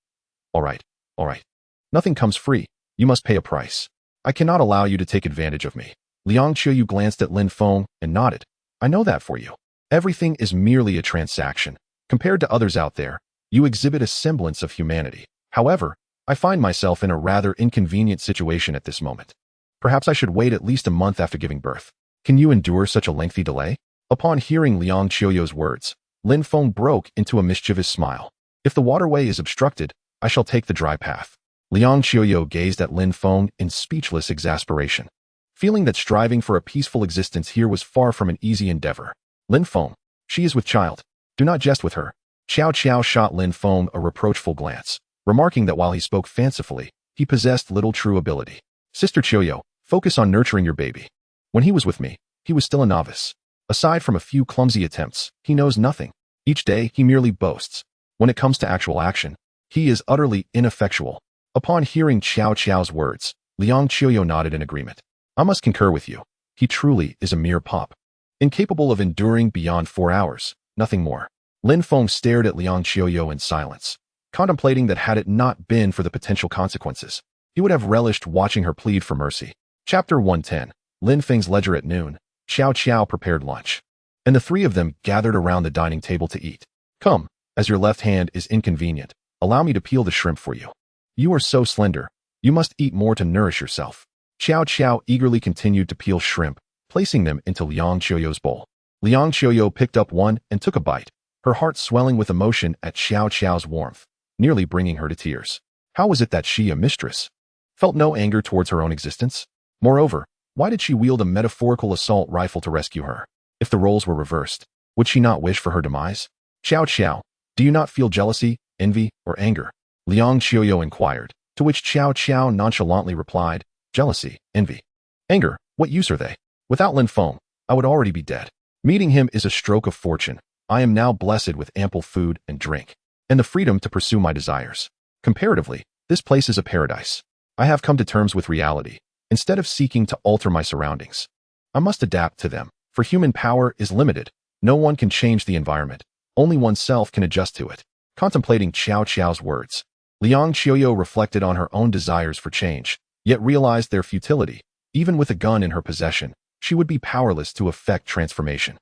A: All right. Nothing comes free. You must pay a price. I cannot allow you to take advantage of me. Liang Qiuyu glanced at Lin Feng and nodded. I know that for you. Everything is merely a transaction. Compared to others out there, you exhibit a semblance of humanity. However, I find myself in a rather inconvenient situation at this moment. Perhaps I should wait at least a month after giving birth. Can you endure such a lengthy delay? Upon hearing Liang Qiuyu's words, Lin Feng broke into a mischievous smile. If the waterway is obstructed, I shall take the dry path. Liang Qiuyu gazed at Lin Feng in speechless exasperation, feeling that striving for a peaceful existence here was far from an easy endeavor. Lin Feng, she is with child. Do not jest with her. Xiao Qiao shot Lin Feng a reproachful glance, remarking that while he spoke fancifully, he possessed little true ability. Sister Qiuyu, focus on nurturing your baby. When he was with me, he was still a novice. Aside from a few clumsy attempts, he knows nothing. Each day, he merely boasts. When it comes to actual action, he is utterly ineffectual. Upon hearing Xiao Qiao's words, Liang Qiuyu nodded in agreement. I must concur with you. He truly is a mere pup, incapable of enduring beyond 4 hours, nothing more. Lin Feng stared at Liang Qiuyu in silence, contemplating that had it not been for the potential consequences, he would have relished watching her plead for mercy. Chapter 110. Lin Feng's ledger at noon. Xiao Qiao prepared lunch, and the three of them gathered around the dining table to eat. Come, as your left hand is inconvenient, allow me to peel the shrimp for you. You are so slender, you must eat more to nourish yourself. Xiao Qiao eagerly continued to peel shrimp, placing them into Liang Qiuyu's bowl. Liang Qiuyu picked up one and took a bite, her heart swelling with emotion at Xiao Qiao's warmth, nearly bringing her to tears. How was it that she, a mistress, felt no anger towards her own existence? Moreover, why did she wield a metaphorical assault rifle to rescue her? If the roles were reversed, would she not wish for her demise? Xiao Qiao, do you not feel jealousy, envy, or anger? Liang Qiuyu inquired, to which Xiao Qiao nonchalantly replied, jealousy, envy, anger, what use are they? Without Lin Feng, I would already be dead. Meeting him is a stroke of fortune. I am now blessed with ample food and drink, and the freedom to pursue my desires. Comparatively, this place is a paradise. I have come to terms with reality. Instead of seeking to alter my surroundings, I must adapt to them, for human power is limited. No one can change the environment. Only oneself can adjust to it. Contemplating Xiao Qiao's words, Liang Qiuyu reflected on her own desires for change, yet realized their futility. Even with a gun in her possession, she would be powerless to effect transformation.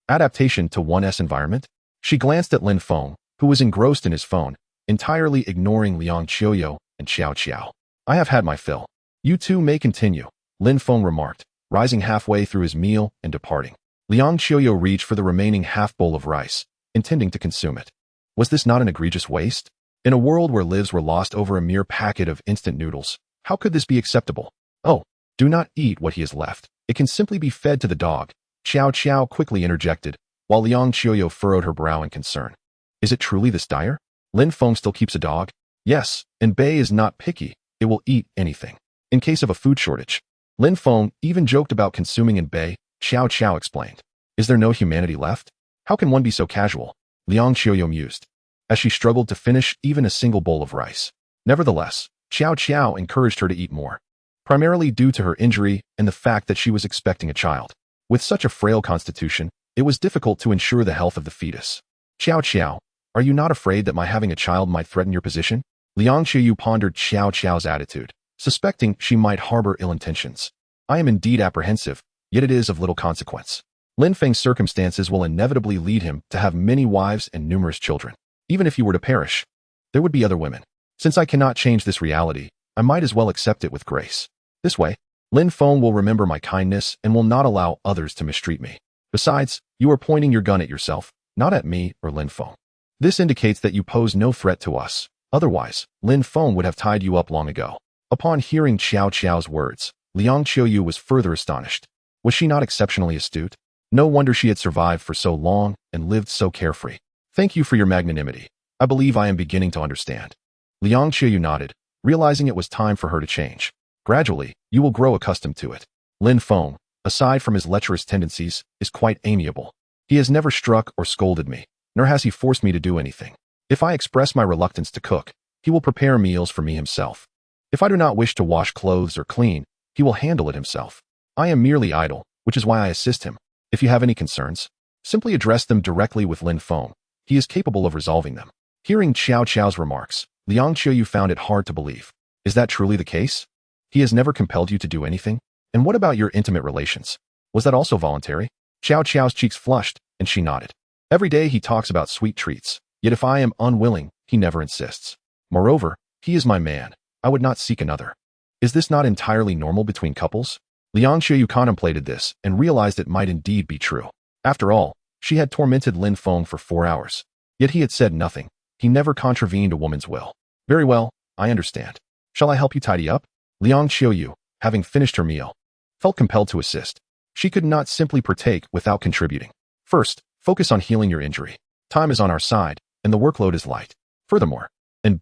A: Adaptation to one's environment? She glanced at Lin Feng, who was engrossed in his phone, entirely ignoring Liang Qiuyu and Xiao Qiao. I have had my fill. You two may continue, Lin Feng remarked, rising halfway through his meal and departing. Liang Qiuyu reached for the remaining half bowl of rice, intending to consume it. Was this not an egregious waste? In a world where lives were lost over a mere packet of instant noodles, how could this be acceptable? Oh, do not eat what he has left. It can simply be fed to the dog. Xiao Qiao quickly interjected, while Liang Qiuyu furrowed her brow in concern. Is it truly this dire? Lin Feng still keeps a dog? Yes, and Bei is not picky. It will eat anything. In case of a food shortage, Lin Feng even joked about consuming in Bei. Xiao Qiao explained. Is there no humanity left? How can one be so casual? Liang Qiuyu mused, as she struggled to finish even a single bowl of rice. Nevertheless, Xiao Qiao encouraged her to eat more, primarily due to her injury and the fact that she was expecting a child. With such a frail constitution, it was difficult to ensure the health of the fetus. Xiao Qiao, are you not afraid that my having a child might threaten your position? Liang Qiuyu pondered Xiao Qiao's attitude, suspecting she might harbor ill intentions. I am indeed apprehensive, yet it is of little consequence. Lin Feng's circumstances will inevitably lead him to have many wives and numerous children. Even if he were to perish, there would be other women. Since I cannot change this reality, I might as well accept it with grace. This way, Lin Feng will remember my kindness and will not allow others to mistreat me. Besides, you are pointing your gun at yourself, not at me or Lin Feng. This indicates that you pose no threat to us. Otherwise, Lin Feng would have tied you up long ago. Upon hearing Xiao Qiao's words, Liang Qiuyu was further astonished. Was she not exceptionally astute? No wonder she had survived for so long and lived so carefree. Thank you for your magnanimity. I believe I am beginning to understand. Liang Qiyu nodded, realizing it was time for her to change. Gradually, you will grow accustomed to it. Lin Feng, aside from his lecherous tendencies, is quite amiable. He has never struck or scolded me, nor has he forced me to do anything. If I express my reluctance to cook, he will prepare meals for me himself. If I do not wish to wash clothes or clean, he will handle it himself. I am merely idle, which is why I assist him. If you have any concerns, simply address them directly with Lin Feng. He is capable of resolving them. Hearing Qiao Qiao's remarks, Liang Qiyu found it hard to believe. Is that truly the case? He has never compelled you to do anything? And what about your intimate relations? Was that also voluntary? Qiao Qiao's cheeks flushed, and she nodded. Every day he talks about sweet treats, yet if I am unwilling, he never insists. Moreover, he is my man. I would not seek another. Is this not entirely normal between couples? Liang Qiyu contemplated this and realized it might indeed be true. After all, she had tormented Lin Feng for 4 hours. Yet he had said nothing. He never contravened a woman's will. Very well, I understand. Shall I help you tidy up? Liang Qiyu, having finished her meal, felt compelled to assist. She could not simply partake without contributing. First, focus on healing your injury. Time is on our side, and the workload is light. Furthermore,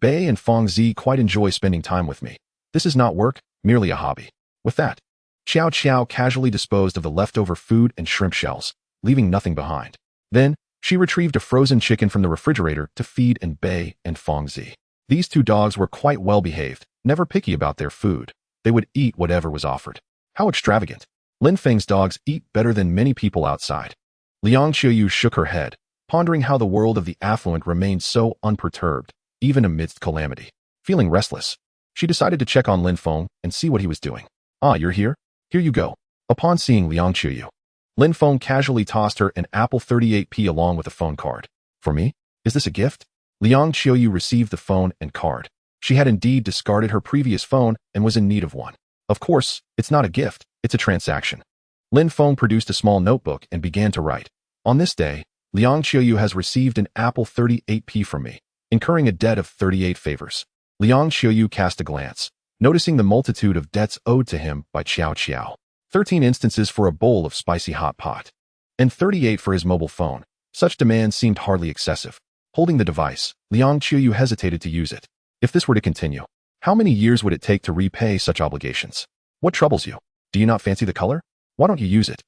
A: Bei and Feng Zi quite enjoy spending time with me. This is not work, merely a hobby. With that, Qiao Qiao casually disposed of the leftover food and shrimp shells, leaving nothing behind. Then, she retrieved a frozen chicken from the refrigerator to feed Bei and Feng Zi. These 2 dogs were quite well behaved, never picky about their food. They would eat whatever was offered. How extravagant. Lin Feng's dogs eat better than many people outside. Liang Qiyu shook her head, pondering how the world of the affluent remained so unperturbed, even amidst calamity. Feeling restless, she decided to check on Lin Feng and see what he was doing. Ah, you're here? Here you go. Upon seeing Liang Qiyu, Lin Feng casually tossed her an Apple 38p along with a phone card. For me? Is this a gift? Liang Qiyu received the phone and card. She had indeed discarded her previous phone and was in need of one. Of course, it's not a gift, it's a transaction. Lin Feng produced a small notebook and began to write. On this day, Liang Qiyu has received an Apple 38p from me, incurring a debt of 38 favors. Liang Qiyu cast a glance, noticing the multitude of debts owed to him by Qiao Qiao. 13 instances for a bowl of spicy hot pot, and 38 for his mobile phone. Such demands seemed hardly excessive. Holding the device, Liang Qiyu hesitated to use it. If this were to continue, how many years would it take to repay such obligations? What troubles you? Do you not fancy the color? Why don't you use it?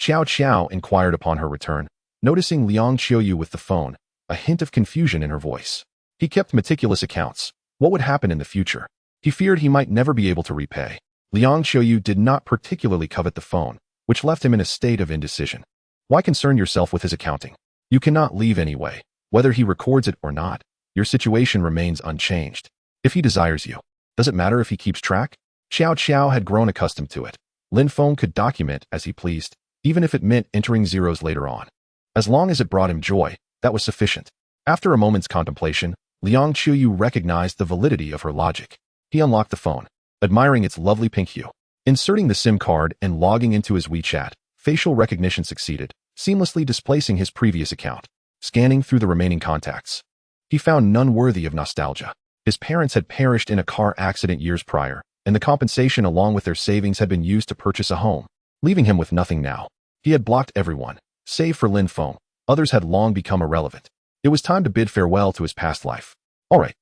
A: Qiao Qiao inquired upon her return, noticing Liang Qiyu with the phone, a hint of confusion in her voice. He kept meticulous accounts. What would happen in the future? He feared he might never be able to repay. Liang Qiyu did not particularly covet the phone, which left him in a state of indecision. Why concern yourself with his accounting? You cannot leave anyway. Whether he records it or not, your situation remains unchanged. If he desires you, does it matter if he keeps track? Qiao Qiao had grown accustomed to it. Lin Feng could document as he pleased, even if it meant entering zeros later on. As long as it brought him joy, that was sufficient. After a moment's contemplation, Liang Qiyu recognized the validity of her logic. He unlocked the phone, admiring its lovely pink hue. Inserting the SIM card and logging into his WeChat, facial recognition succeeded, seamlessly displacing his previous account. Scanning through the remaining contacts, he found none worthy of nostalgia. His parents had perished in a car accident years prior, and the compensation along with their savings had been used to purchase a home, leaving him with nothing now. He had blocked everyone, save for Lin Feng. Others had long become irrelevant. It was time to bid farewell to his past life. All right,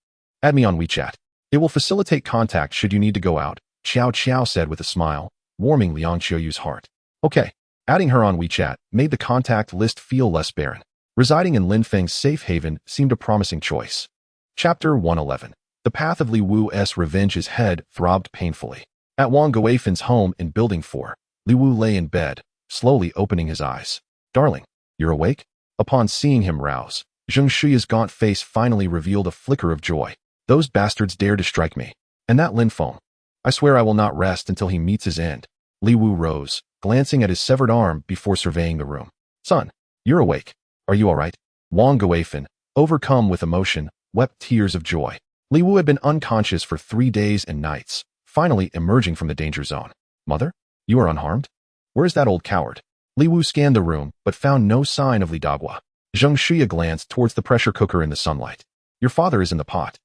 A: add me on WeChat. It will facilitate contact should you need to go out, Qiao Qiao said with a smile, warming Liang Qiu's heart. Okay, adding her on WeChat made the contact list feel less barren. Residing in Lin Feng's safe haven seemed a promising choice. Chapter 111. The path of Li Wu's revenge's head throbbed painfully. At Wang Guifen's home in Building 4, Li Wu lay in bed, slowly opening his eyes. Darling, you're awake? Upon seeing him rouse, Zheng Shui's gaunt face finally revealed a flicker of joy. Those bastards dare to strike me. And that Lin Feng. I swear I will not rest until he meets his end. Li Wu rose, glancing at his severed arm before surveying the room. Son, you're awake. Are you all right? Wang Guifen, overcome with emotion, wept tears of joy. Li Wu had been unconscious for 3 days and nights, finally emerging from the danger zone. Mother, you are unharmed? Where's that old coward? Li Wu scanned the room, but found no sign of Li Dagua. Zheng Shia glanced towards the pressure cooker in the sunlight. Your father is in the pot.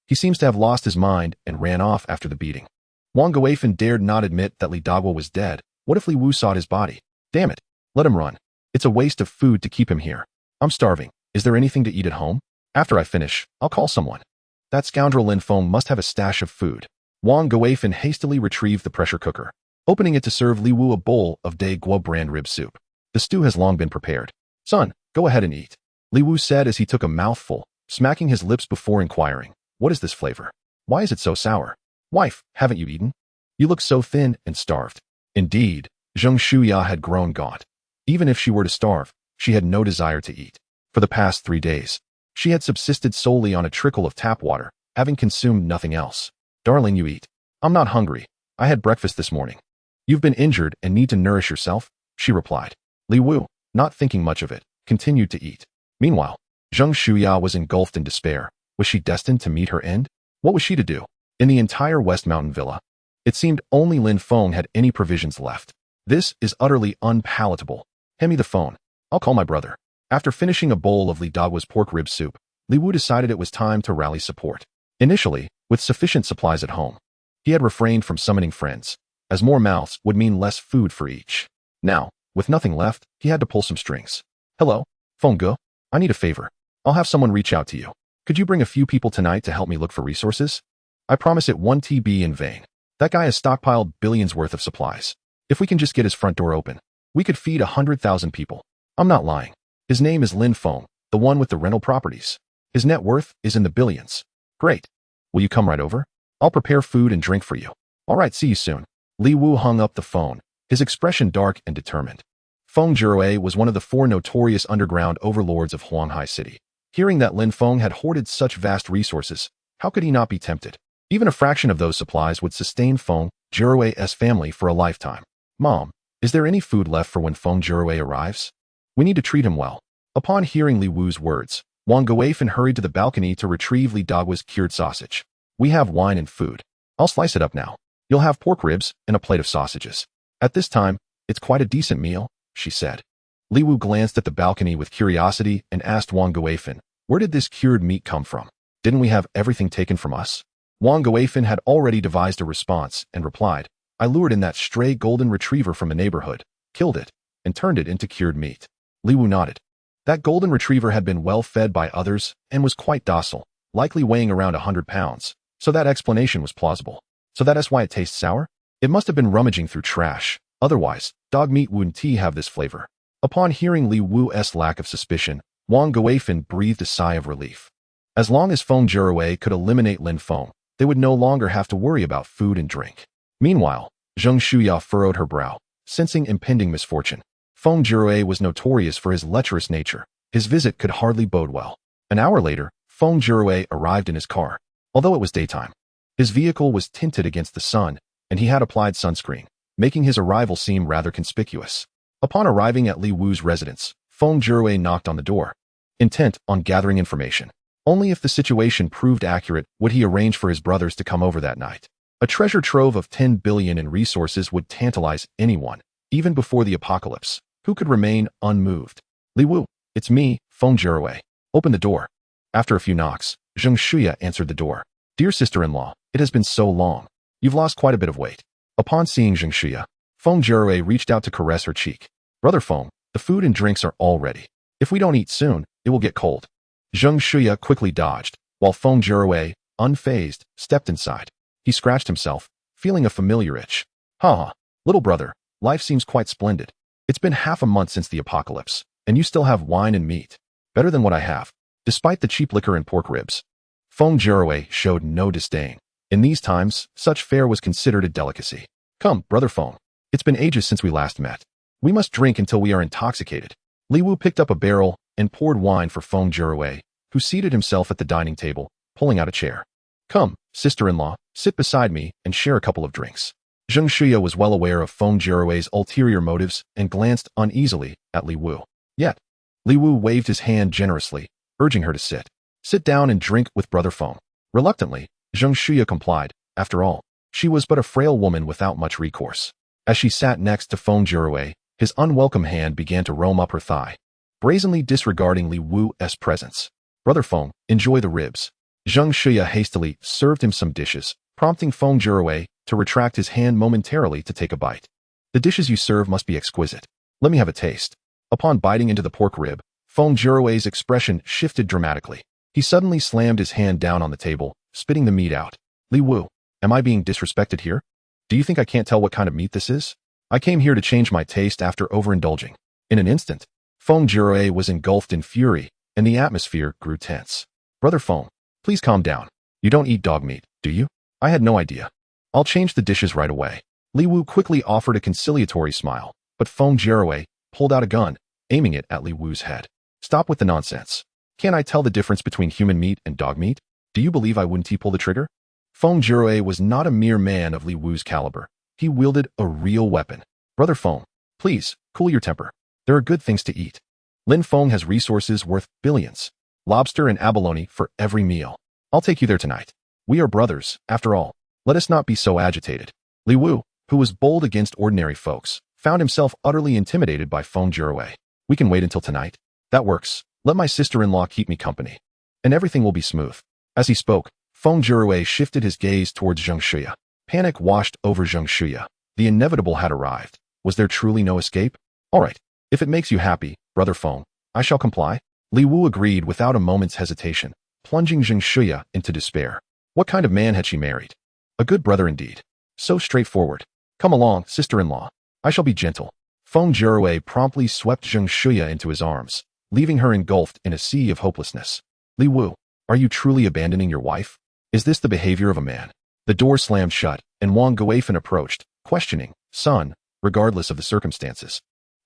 A: He seems to have lost his mind and ran off after the beating. Wang Guifen dared not admit that Li Dagua was dead, What if Li Wu sought his body? Damn it. Let him run. It's a waste of food to keep him here. I'm starving. Is there anything to eat at home? After I finish, I'll call someone. That scoundrel Lin Feng must have a stash of food. Wang Guifan hastily retrieved the pressure cooker, opening it to serve Li Wu a bowl of De Guo brand rib soup. The stew has long been prepared. Son, go ahead and eat. Li Wu said as he took a mouthful, smacking his lips before inquiring, what is this flavor? Why is it so sour? Wife, haven't you eaten? You look so thin and starved. Indeed, Zheng Shuya had grown gaunt. Even if she were to starve, she had no desire to eat. For the past 3 days, she had subsisted solely on a trickle of tap water, having consumed nothing else. Darling, you eat. I'm not hungry. I had breakfast this morning. You've been injured and need to nourish yourself, she replied. Li Wu, not thinking much of it, continued to eat. Meanwhile, Zheng Shuya was engulfed in despair. Was she destined to meet her end? What was she to do? In the entire West Mountain Villa, it seemed only Lin Feng had any provisions left. This is utterly unpalatable. Hand me the phone. I'll call my brother. After finishing a bowl of Li Dagua's pork rib soup, Li Wu decided it was time to rally support. Initially, with sufficient supplies at home, he had refrained from summoning friends, as more mouths would mean less food for each. Now, with nothing left, he had to pull some strings. Hello, Feng Ge, I need a favor. I'll have someone reach out to you. Could you bring a few people tonight to help me look for resources? I promise it won't be in vain. That guy has stockpiled billions worth of supplies. If we can just get his front door open, we could feed 100,000 people. I'm not lying. His name is Lin Feng, the one with the rental properties. His net worth is in the billions. Great. Will you come right over? I'll prepare food and drink for you. All right, see you soon. Li Wu hung up the phone, his expression dark and determined. Feng Jue was one of the 4 notorious underground overlords of Huanghai City. Hearing that Lin Feng had hoarded such vast resources, how could he not be tempted? Even a fraction of those supplies would sustain Feng Jurue's family for a lifetime. Mom, is there any food left for when Feng Jurue arrives? We need to treat him well. Upon hearing Li Wu's words, Wang Guifan hurried to the balcony to retrieve Li Dagua's cured sausage. We have wine and food. I'll slice it up now. You'll have pork ribs and a plate of sausages. At this time, it's quite a decent meal, she said. Li Wu glanced at the balcony with curiosity and asked Wang Guifan, where did this cured meat come from? Didn't we have everything taken from us? Wang Guifan had already devised a response and replied, I lured in that stray golden retriever from a neighborhood, killed it, and turned it into cured meat. Li Wu nodded. That golden retriever had been well fed by others and was quite docile, likely weighing around 100 pounds, so that explanation was plausible. So that is why it tastes sour? It must have been rummaging through trash, otherwise, dog meat wouldn't have this flavor. Upon hearing Li Wu's lack of suspicion, Wang Guifan breathed a sigh of relief. As long as Feng Jurue could eliminate Lin Feng, they would no longer have to worry about food and drink. Meanwhile, Zheng Shuya furrowed her brow, sensing impending misfortune. Feng Jurue was notorious for his lecherous nature. His visit could hardly bode well. An hour later, Feng Jurue arrived in his car. Although it was daytime, his vehicle was tinted against the sun, and he had applied sunscreen, making his arrival seem rather conspicuous. Upon arriving at Li Wu's residence, Feng Jurue knocked on the door, intent on gathering information. Only if the situation proved accurate would he arrange for his brothers to come over that night. A treasure trove of 10 billion in resources would tantalize anyone, even before the apocalypse. Who could remain unmoved? Li Wu, it's me, Feng Jurue. Open the door. After a few knocks, Zheng Shuya answered the door. Dear sister-in-law, it has been so long. You've lost quite a bit of weight. Upon seeing Zheng Shuya, Feng Jurue reached out to caress her cheek. Brother Feng, the food and drinks are all ready. If we don't eat soon, it will get cold. Zheng Shuya quickly dodged, while Feng Jurue, unfazed, stepped inside. He scratched himself, feeling a familiar itch. Ha! Little brother, life seems quite splendid. It's been half a month since the apocalypse, and you still have wine and meat. Better than what I have, despite the cheap liquor and pork ribs. Feng Jurue showed no disdain. In these times, such fare was considered a delicacy. Come, brother Feng. It's been ages since we last met. We must drink until we are intoxicated. Li Wu picked up a barrel and poured wine for Feng Jurue, who seated himself at the dining table, pulling out a chair. Come, sister-in-law, sit beside me and share a couple of drinks. Zheng Shuya was well aware of Feng Jurue's ulterior motives and glanced uneasily at Li Wu. Yet, Li Wu waved his hand generously, urging her to sit. Sit down and drink with brother Feng. Reluctantly, Zheng Shuya complied. After all, she was but a frail woman without much recourse. As she sat next to Feng Jurue, his unwelcome hand began to roam up her thigh, brazenly disregarding Li Wu's presence. Brother Feng, enjoy the ribs. Zheng Shuya hastily served him some dishes, prompting Feng Jurue to retract his hand momentarily to take a bite. The dishes you serve must be exquisite. Let me have a taste. Upon biting into the pork rib, Feng Jirui's expression shifted dramatically. He suddenly slammed his hand down on the table, spitting the meat out. Li Wu, am I being disrespected here? Do you think I can't tell what kind of meat this is? I came here to change my taste after overindulging. In an instant, Feng Jirui was engulfed in fury, and the atmosphere grew tense. Brother Feng, please calm down. You don't eat dog meat, do you? I had no idea. I'll change the dishes right away. Li Wu quickly offered a conciliatory smile, but Feng Jirui pulled out a gun, aiming it at Li Wu's head. Stop with the nonsense. Can't I tell the difference between human meat and dog meat? Do you believe I wouldn't pull the trigger? Feng Jirui was not a mere man of Li Wu's caliber. He wielded a real weapon. Brother Feng, please, cool your temper. There are good things to eat. Lin Feng has resources worth billions. Lobster and abalone for every meal. I'll take you there tonight. We are brothers, after all. Let us not be so agitated. Li Wu, who was bold against ordinary folks, found himself utterly intimidated by Feng Jirui. We can wait until tonight. That works. Let my sister-in-law keep me company. And everything will be smooth. As he spoke, Feng Jirui shifted his gaze towards Zheng Shuya. Panic washed over Zheng Shuya. The inevitable had arrived. Was there truly no escape? All right. If it makes you happy, Brother Feng, I shall comply. Li Wu agreed without a moment's hesitation, plunging Zheng Shuya into despair. What kind of man had she married? A good brother indeed. So straightforward. Come along, sister-in-law. I shall be gentle. Feng Jirui promptly swept Zheng Shuya into his arms, leaving her engulfed in a sea of hopelessness. Li Wu, are you truly abandoning your wife? Is this the behavior of a man? The door slammed shut, and Wang Guifan approached, questioning, Son, regardless of the circumstances.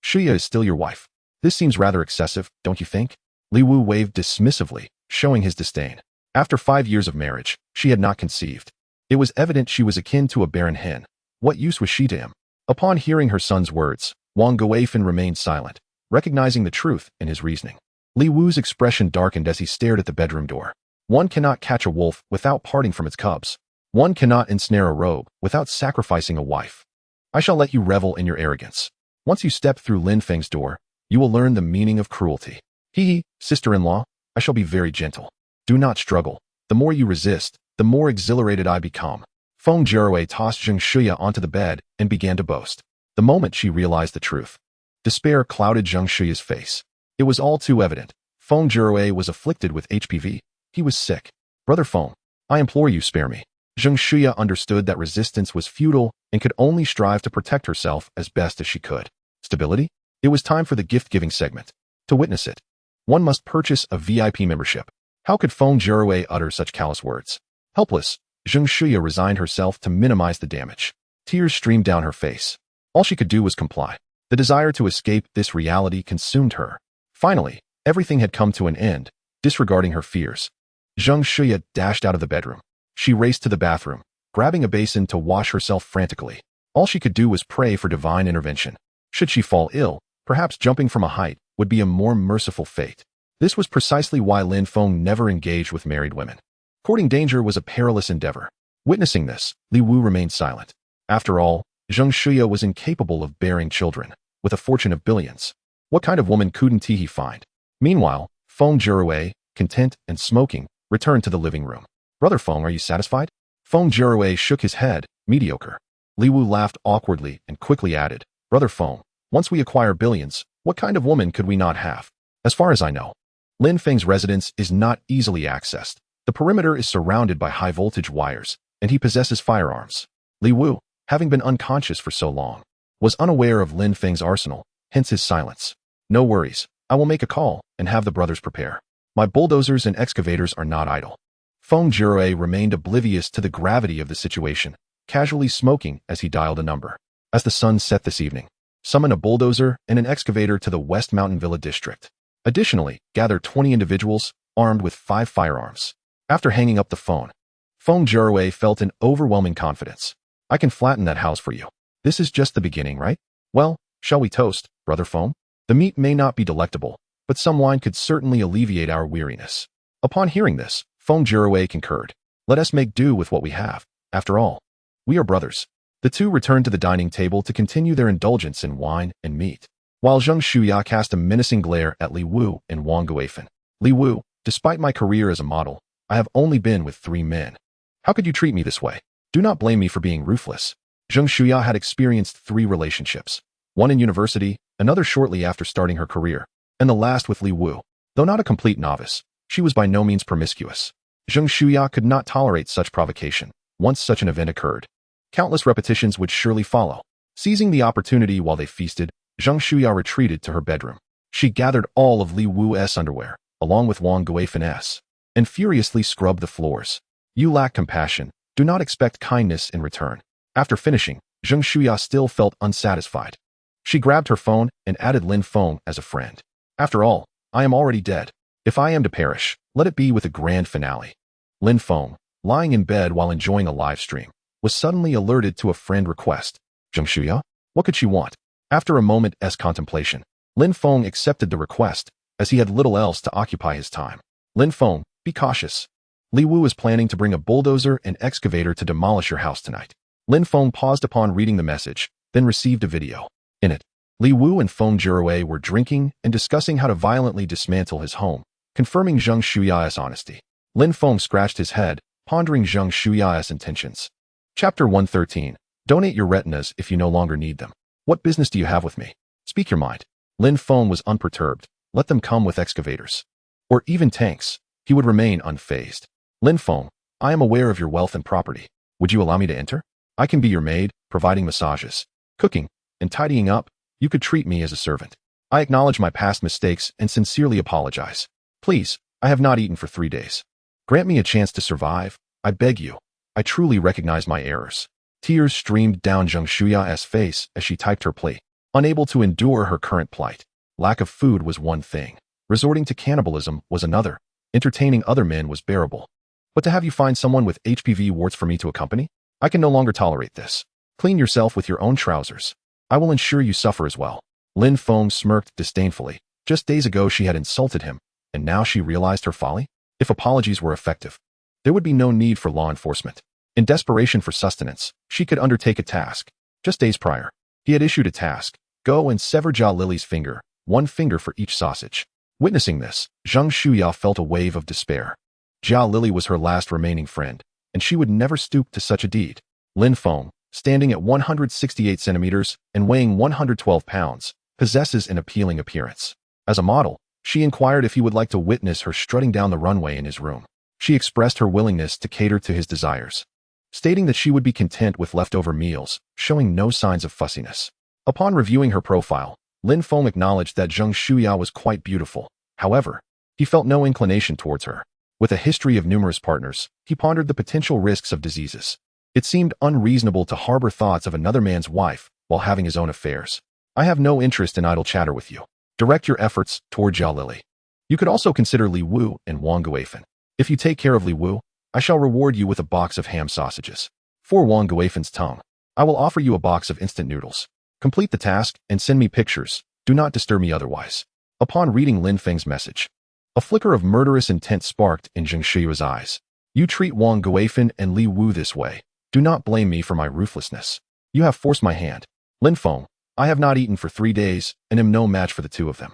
A: Shuya is still your wife. This seems rather excessive, don't you think? Li Wu waved dismissively, showing his disdain. After 5 years of marriage, she had not conceived. It was evident she was akin to a barren hen. What use was she to him? Upon hearing her son's words, Wang Guifan remained silent, recognizing the truth in his reasoning. Li Wu's expression darkened as he stared at the bedroom door. One cannot catch a wolf without parting from its cubs. One cannot ensnare a rogue without sacrificing a wife. I shall let you revel in your arrogance. Once you step through Lin Feng's door, you will learn the meaning of cruelty. Hee, sister-in-law, I shall be very gentle. Do not struggle. The more you resist, the more exhilarated I become. Feng Jirui tossed Zheng Shuya onto the bed and began to boast. The moment she realized the truth, despair clouded Zheng Shuya's face. It was all too evident. Feng Jirui was afflicted with HPV. He was sick. Brother Feng, I implore you, spare me. Zheng Shuya understood that resistance was futile and could only strive to protect herself as best as she could. Stability? It was time for the gift-giving segment. To witness it, one must purchase a VIP membership. How could Feng Jirui utter such callous words? Helpless, Zheng Shuya resigned herself to minimize the damage. Tears streamed down her face. All she could do was comply. The desire to escape this reality consumed her. Finally, everything had come to an end, disregarding her fears. Zheng Shuya dashed out of the bedroom. She raced to the bathroom, grabbing a basin to wash herself frantically. All she could do was pray for divine intervention. Should she fall ill, perhaps jumping from a height would be a more merciful fate. This was precisely why Lin Feng never engaged with married women. Courting danger was a perilous endeavor. Witnessing this, Li Wu remained silent. After all, Zheng Shuya was incapable of bearing children, with a fortune of billions. What kind of woman couldn't he find? Meanwhile, Feng Jirui, content and smoking, returned to the living room. Brother Feng, are you satisfied? Feng Jirui shook his head, mediocre. Li Wu laughed awkwardly and quickly added, Brother Feng, once we acquire billions, what kind of woman could we not have? As far as I know, Lin Feng's residence is not easily accessed. The perimeter is surrounded by high-voltage wires, and he possesses firearms. Li Wu, having been unconscious for so long, was unaware of Lin Feng's arsenal, hence his silence. No worries, I will make a call and have the brothers prepare. My bulldozers and excavators are not idle. Feng Jirui remained oblivious to the gravity of the situation, casually smoking as he dialed a number. As the sun set this evening, summon a bulldozer and an excavator to the West Mountain Villa district. Additionally, gather 20 individuals, armed with 5 firearms. After hanging up the phone, Feng Jirui felt an overwhelming confidence. I can flatten that house for you. This is just the beginning, right? Well, shall we toast, Brother Feng? The meat may not be delectable, but some wine could certainly alleviate our weariness. Upon hearing this, Feng Jirui concurred. Let us make do with what we have. After all, we are brothers. The two returned to the dining table to continue their indulgence in wine and meat, while Zheng Shuya cast a menacing glare at Li Wu and Wang Guifan. Li Wu, despite my career as a model, I have only been with 3 men. How could you treat me this way? Do not blame me for being ruthless. Zheng Shuya had experienced 3 relationships, one in university, another shortly after starting her career, and the last with Li Wu. Though not a complete novice, she was by no means promiscuous. Zheng Shuya could not tolerate such provocation. Once such an event occurred, countless repetitions would surely follow. Seizing the opportunity while they feasted, Zheng Shuya retreated to her bedroom. She gathered all of Li Wu's underwear, along with Wang Guifen's, and furiously scrubbed the floors. You lack compassion. Do not expect kindness in return. After finishing, Zheng Shuya still felt unsatisfied. She grabbed her phone and added Lin Feng as a friend. After all, I am already dead. If I am to perish, let it be with a grand finale. Lin Feng, lying in bed while enjoying a live stream, was suddenly alerted to a friend request. Zheng Shuya? What could she want? After a moment's contemplation, Lin Feng accepted the request, as he had little else to occupy his time. Lin Feng, be cautious. Li Wu is planning to bring a bulldozer and excavator to demolish your house tonight. Lin Feng paused upon reading the message, then received a video. In it, Li Wu and Feng Jurwei were drinking and discussing how to violently dismantle his home, confirming Zheng Shuya's honesty. Lin Feng scratched his head, pondering Zheng Shuya's intentions. Chapter 113. Donate your retinas if you no longer need them. What business do you have with me? Speak your mind. Lin Feng was unperturbed. Let them come with excavators. Or even tanks. He would remain unfazed. Lin Feng, I am aware of your wealth and property. Would you allow me to enter? I can be your maid, providing massages, cooking, and tidying up. You could treat me as a servant. I acknowledge my past mistakes and sincerely apologize. Please, I have not eaten for 3 days. Grant me a chance to survive. I beg you. I truly recognize my errors. Tears streamed down Zheng Shuya's face as she typed her plea. Unable to endure her current plight. Lack of food was one thing. Resorting to cannibalism was another. Entertaining other men was bearable. But to have you find someone with HPV warts for me to accompany? I can no longer tolerate this. Clean yourself with your own trousers. I will ensure you suffer as well. Lin Feng smirked disdainfully. Just days ago she had insulted him, and now she realized her folly? If apologies were effective, there would be no need for law enforcement. In desperation for sustenance, she could undertake a task. Just days prior, he had issued a task. Go and sever Jia Lily's finger, 1 finger for each sausage. Witnessing this, Zheng Shuya felt a wave of despair. Jia Lily was her last remaining friend, and she would never stoop to such a deed. Lin Feng, standing at 168 centimeters and weighing 112 pounds, possesses an appealing appearance. As a model, she inquired if he would like to witness her strutting down the runway in his room. She expressed her willingness to cater to his desires, stating that she would be content with leftover meals, showing no signs of fussiness. Upon reviewing her profile, Lin Feng acknowledged that Zheng Shuya was quite beautiful. However, he felt no inclination towards her. With a history of numerous partners, he pondered the potential risks of diseases. It seemed unreasonable to harbor thoughts of another man's wife while having his own affairs. I have no interest in idle chatter with you. Direct your efforts toward Jia Lily. You could also consider Li Wu and Wang Guifan. If you take care of Li Wu, I shall reward you with a box of ham sausages. For Wang Guifan's tongue, I will offer you a box of instant noodles. Complete the task and send me pictures. Do not disturb me otherwise. Upon reading Lin Feng's message, a flicker of murderous intent sparked in Zheng Shuya's eyes. You treat Wang Guifan and Li Wu this way. Do not blame me for my ruthlessness. You have forced my hand. Lin Feng, I have not eaten for 3 days and am no match for the 2 of them.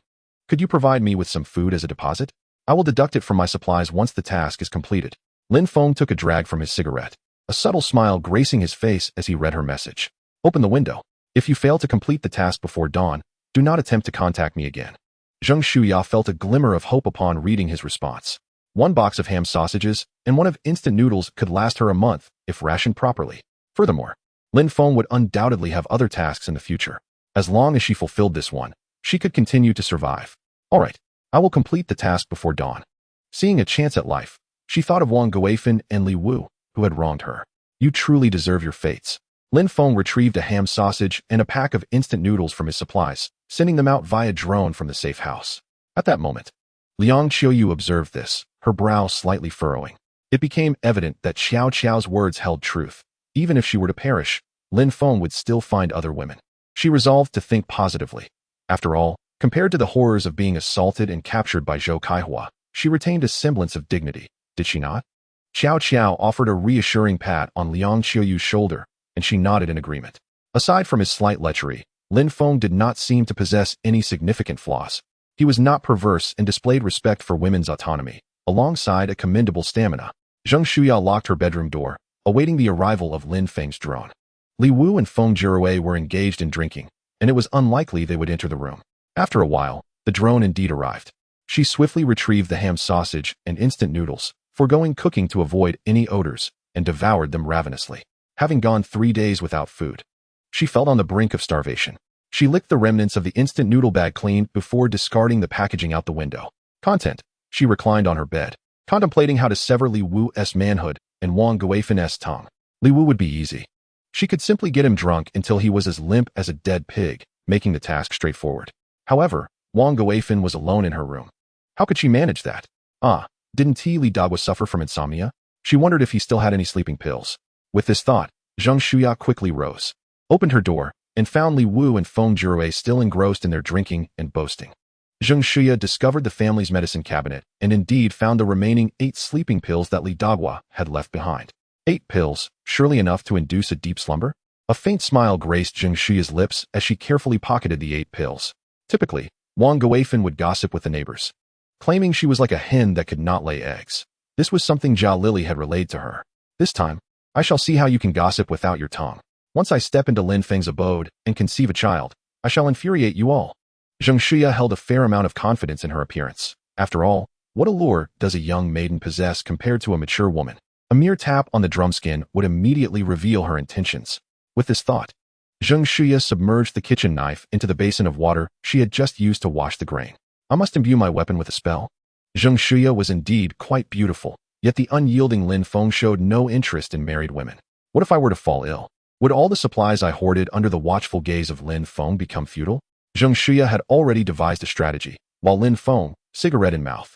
A: Could you provide me with some food as a deposit? I will deduct it from my supplies once the task is completed. Lin Feng took a drag from his cigarette, a subtle smile gracing his face as he read her message. Open the window. If you fail to complete the task before dawn, do not attempt to contact me again. Zheng Shuya felt a glimmer of hope upon reading his response. 1 box of ham sausages and 1 of instant noodles could last her a month if rationed properly. Furthermore, Lin Feng would undoubtedly have other tasks in the future. As long as she fulfilled this one, she could continue to survive. All right, I will complete the task before dawn. Seeing a chance at life, she thought of Wang Guifan and Li Wu, who had wronged her. You truly deserve your fates. Lin Feng retrieved a ham sausage and a pack of instant noodles from his supplies, sending them out via drone from the safe house. At that moment, Liang Qiuyu observed this, her brow slightly furrowing. It became evident that Xiao Qiao's words held truth. Even if she were to perish, Lin Feng would still find other women. She resolved to think positively. After all, compared to the horrors of being assaulted and captured by Zhou Kaihua, she retained a semblance of dignity, did she not? Xiao Qiao offered a reassuring pat on Liang Qiuyu's shoulder, and she nodded in agreement. Aside from his slight lechery, Lin Feng did not seem to possess any significant flaws. He was not perverse and displayed respect for women's autonomy, alongside a commendable stamina. Zheng Shuya locked her bedroom door, awaiting the arrival of Lin Feng's drone. Li Wu and Feng Jirue were engaged in drinking, and it was unlikely they would enter the room. After a while, the drone indeed arrived. She swiftly retrieved the ham sausage and instant noodles, foregoing cooking to avoid any odors, and devoured them ravenously. Having gone 3 days without food, she felt on the brink of starvation. She licked the remnants of the instant noodle bag clean before discarding the packaging out the window. Content. She reclined on her bed, contemplating how to sever Li Wu's manhood and Wang Guifan's tongue. Li Wu would be easy. She could simply get him drunk until he was as limp as a dead pig, making the task straightforward. However, Wang Guifan was alone in her room. How could she manage that? Didn't Li Dagwa suffer from insomnia? She wondered if he still had any sleeping pills. With this thought, Zheng Shuya quickly rose, opened her door, and found Li Wu and Feng Jirue still engrossed in their drinking and boasting. Zheng Shuya discovered the family's medicine cabinet and indeed found the remaining 8 sleeping pills that Li Dagwa had left behind. 8 pills, surely enough to induce a deep slumber? A faint smile graced Zheng Shuya's lips as she carefully pocketed the 8 pills. Typically, Wang Guifan would gossip with the neighbors, claiming she was like a hen that could not lay eggs. This was something Zhao Lily had relayed to her. This time, I shall see how you can gossip without your tongue. Once I step into Lin Feng's abode and conceive a child, I shall infuriate you all. Zheng Shuya held a fair amount of confidence in her appearance. After all, what allure does a young maiden possess compared to a mature woman? A mere tap on the drumskin would immediately reveal her intentions. With this thought, Zheng Shuya submerged the kitchen knife into the basin of water she had just used to wash the grain. I must imbue my weapon with a spell. Zheng Shuya was indeed quite beautiful, yet the unyielding Lin Feng showed no interest in married women. What if I were to fall ill? Would all the supplies I hoarded under the watchful gaze of Lin Feng become futile? Zheng Shuya had already devised a strategy, while Lin Feng, cigarette in mouth,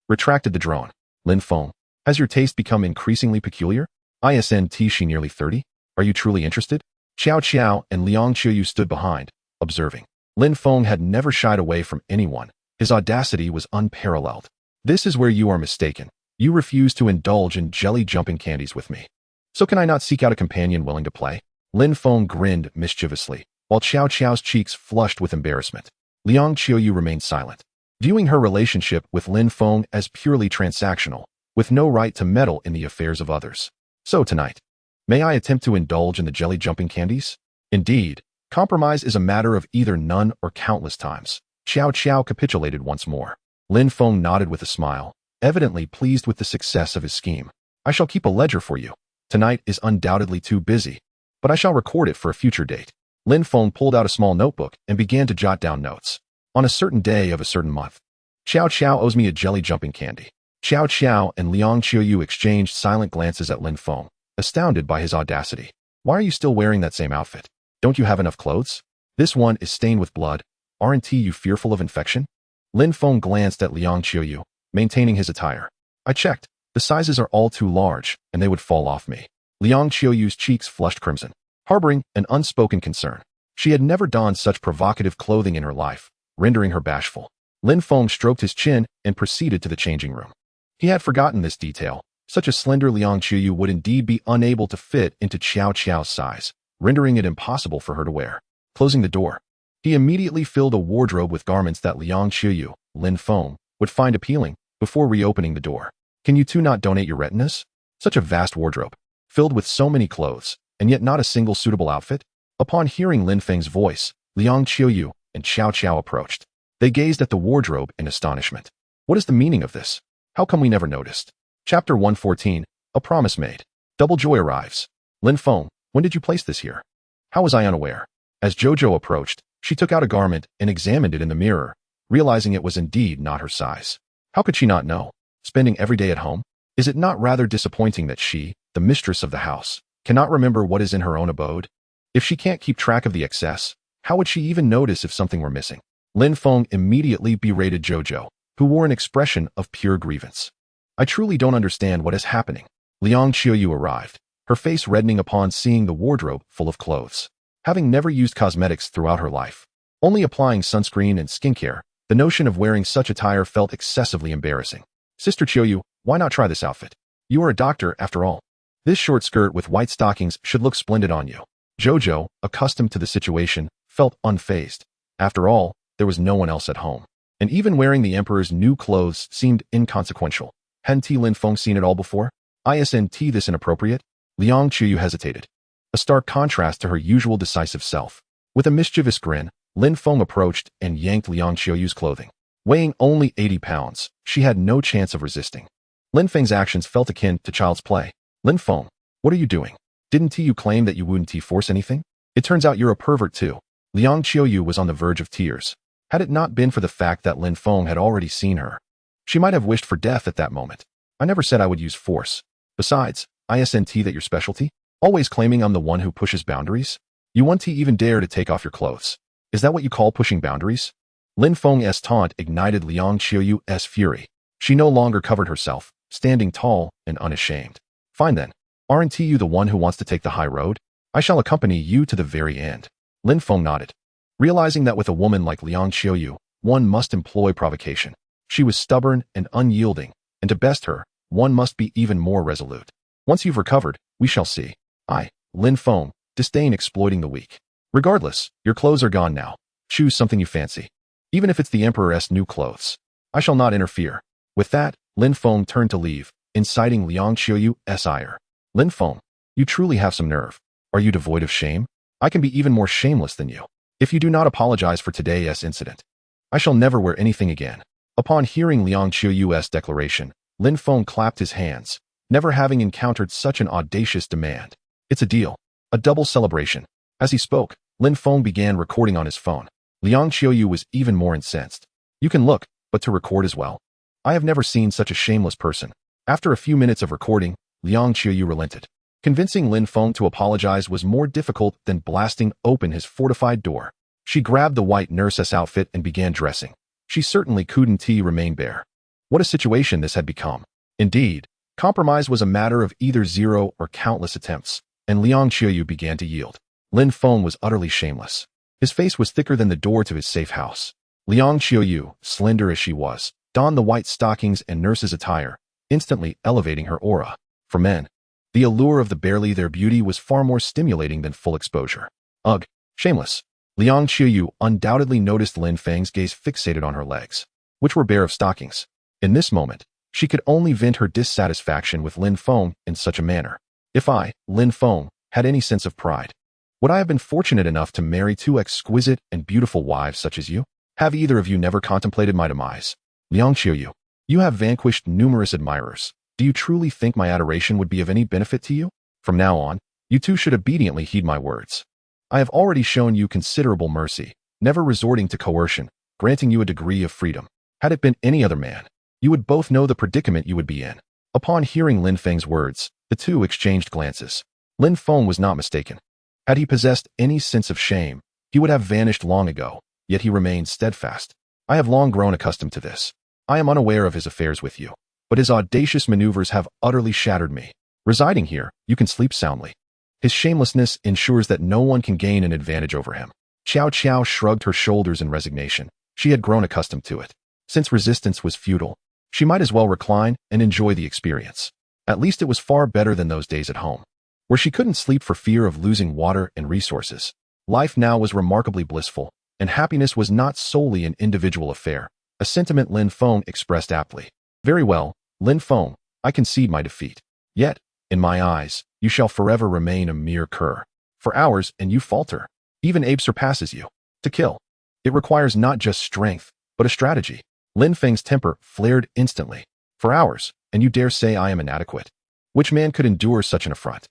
A: retracted the drone. Lin Feng, has your taste become increasingly peculiar? Isn't she nearly 30? Are you truly interested? Qiao Qiao and Liang Qiuyu stood behind, observing. Lin Feng had never shied away from anyone. His audacity was unparalleled. This is where you are mistaken. You refuse to indulge in jelly-jumping candies with me. So can I not seek out a companion willing to play? Lin Feng grinned mischievously, while Qiao Qiao's cheeks flushed with embarrassment. Liang Qiuyu remained silent, viewing her relationship with Lin Feng as purely transactional, with no right to meddle in the affairs of others. So tonight, may I attempt to indulge in the jelly-jumping candies? Indeed, compromise is a matter of either none or countless times. Qiao Qiao capitulated once more. Lin Feng nodded with a smile, evidently pleased with the success of his scheme. I shall keep a ledger for you. Tonight is undoubtedly too busy, but I shall record it for a future date. Lin Feng pulled out a small notebook and began to jot down notes. On a certain day of a certain month, Qiao Qiao owes me a jelly-jumping candy. Qiao Qiao and Liang Qiuyu exchanged silent glances at Lin Feng, astounded by his audacity. Why are you still wearing that same outfit? Don't you have enough clothes? This one is stained with blood. Aren't you fearful of infection? Lin Feng glanced at Liang Qiuyu, maintaining his attire. I checked. The sizes are all too large, and they would fall off me. Liang Qiuyu's cheeks flushed crimson, harboring an unspoken concern. She had never donned such provocative clothing in her life, rendering her bashful. Lin Feng stroked his chin and proceeded to the changing room. He had forgotten this detail. Such a slender Liang Qiuyu would indeed be unable to fit into Qiao Qiao's size, rendering it impossible for her to wear. Closing the door, he immediately filled a wardrobe with garments that Liang Qiuyu, Lin Feng, would find appealing, before reopening the door. Can you two not donate your retinas? Such a vast wardrobe, filled with so many clothes, and yet not a single suitable outfit? Upon hearing Lin Feng's voice, Liang Qiuyu and Qiao Qiao approached. They gazed at the wardrobe in astonishment. What is the meaning of this? How come we never noticed? Chapter 114, A Promise Made. Double joy arrives. Lin Feng, when did you place this here? How was I unaware? As Jojo approached, she took out a garment and examined it in the mirror, realizing it was indeed not her size. How could she not know? Spending every day at home? Is it not rather disappointing that she, the mistress of the house, cannot remember what is in her own abode? If she can't keep track of the excess, how would she even notice if something were missing? Lin Feng immediately berated Jojo, who wore an expression of pure grievance. I truly don't understand what is happening. Liang Qiuyu arrived, her face reddening upon seeing the wardrobe full of clothes. Having never used cosmetics throughout her life, only applying sunscreen and skincare, the notion of wearing such attire felt excessively embarrassing. Sister Qiuyu, why not try this outfit? You are a doctor, after all. This short skirt with white stockings should look splendid on you. Jojo, accustomed to the situation, felt unfazed. After all, there was no one else at home. And even wearing the emperor's new clothes seemed inconsequential. Hadn't Lin Feng seen it all before? Isn't this inappropriate? Liang Qiuyu hesitated. a stark contrast to her usual decisive self. With a mischievous grin, Lin Feng approached and yanked Liang Qiuyu's clothing. Weighing only 80 pounds, she had no chance of resisting. Lin Feng's actions felt akin to child's play. Lin Feng, what are you doing? Didn't you claim that you wouldn't force anything? It turns out you're a pervert too. Liang Qiuyu was on the verge of tears. Had it not been for the fact that Lin Feng had already seen her, she might have wished for death at that moment. I never said I would use force. Besides, isn't that your specialty? Always claiming I'm the one who pushes boundaries? You won't even dare to take off your clothes. Is that what you call pushing boundaries? Lin Feng's taunt ignited Liang Qiuyu's fury. She no longer covered herself, standing tall and unashamed. Fine then. Aren't you the one who wants to take the high road? I shall accompany you to the very end. Lin Feng nodded. Realizing that with a woman like Liang Qiuyu, one must employ provocation. She was stubborn and unyielding, and to best her, one must be even more resolute. Once you've recovered, we shall see. I, Lin Feng, disdain exploiting the weak. Regardless, your clothes are gone now. Choose something you fancy. Even if it's the Emperor's new clothes. I shall not interfere. With that, Lin Feng turned to leave, inciting Liang Qiuyu's ire. Lin Feng, you truly have some nerve. Are you devoid of shame? I can be even more shameless than you. If you do not apologize for today's incident, I shall never wear anything again. Upon hearing Liang Qiuyu's declaration, Lin Feng clapped his hands, never having encountered such an audacious demand. It's a deal. A double celebration. As he spoke, Lin Feng began recording on his phone. Liang Qiuyu was even more incensed. You can look, but to record as well. I have never seen such a shameless person. After a few minutes of recording, Liang Qiuyu relented. Convincing Lin Feng to apologize was more difficult than blasting open his fortified door. She grabbed the white nurse's outfit and began dressing. She certainly couldn't remain bare. What a situation this had become. Indeed, compromise was a matter of either zero or countless attempts, and Liang Qiuyu began to yield. Lin Feng was utterly shameless. His face was thicker than the door to his safe house. Liang Qiuyu, slender as she was, donned the white stockings and nurse's attire, instantly elevating her aura. For men, the allure of the barely their beauty was far more stimulating than full exposure. Ugh, shameless. Liang Qiuyu undoubtedly noticed Lin Feng's gaze fixated on her legs, which were bare of stockings. In this moment, she could only vent her dissatisfaction with Lin Feng in such a manner. If I, Lin Feng, had any sense of pride, would I have been fortunate enough to marry two exquisite and beautiful wives such as you? Have either of you never contemplated my demise? Liang Qiuyu, you have vanquished numerous admirers. Do you truly think my adoration would be of any benefit to you? From now on, you two should obediently heed my words. I have already shown you considerable mercy, never resorting to coercion, granting you a degree of freedom. Had it been any other man, you would both know the predicament you would be in. Upon hearing Lin Feng's words, the two exchanged glances. Lin Feng was not mistaken. Had he possessed any sense of shame, he would have vanished long ago, yet he remained steadfast. I have long grown accustomed to this. I am unaware of his affairs with you, but his audacious maneuvers have utterly shattered me. Residing here, you can sleep soundly. His shamelessness ensures that no one can gain an advantage over him. Qiao Qiao shrugged her shoulders in resignation. She had grown accustomed to it. Since resistance was futile, she might as well recline and enjoy the experience. At least it was far better than those days at home, where she couldn't sleep for fear of losing water and resources. Life now was remarkably blissful, and happiness was not solely an individual affair, a sentiment Lin Feng expressed aptly. Very well, Lin Feng, I concede my defeat. Yet, in my eyes, you shall forever remain a mere cur. For hours, and you falter. Even Abe surpasses you. To kill, it requires not just strength, but a strategy. Lin Feng's temper flared instantly. For hours, and you dare say I am inadequate? Which man could endure such an affront?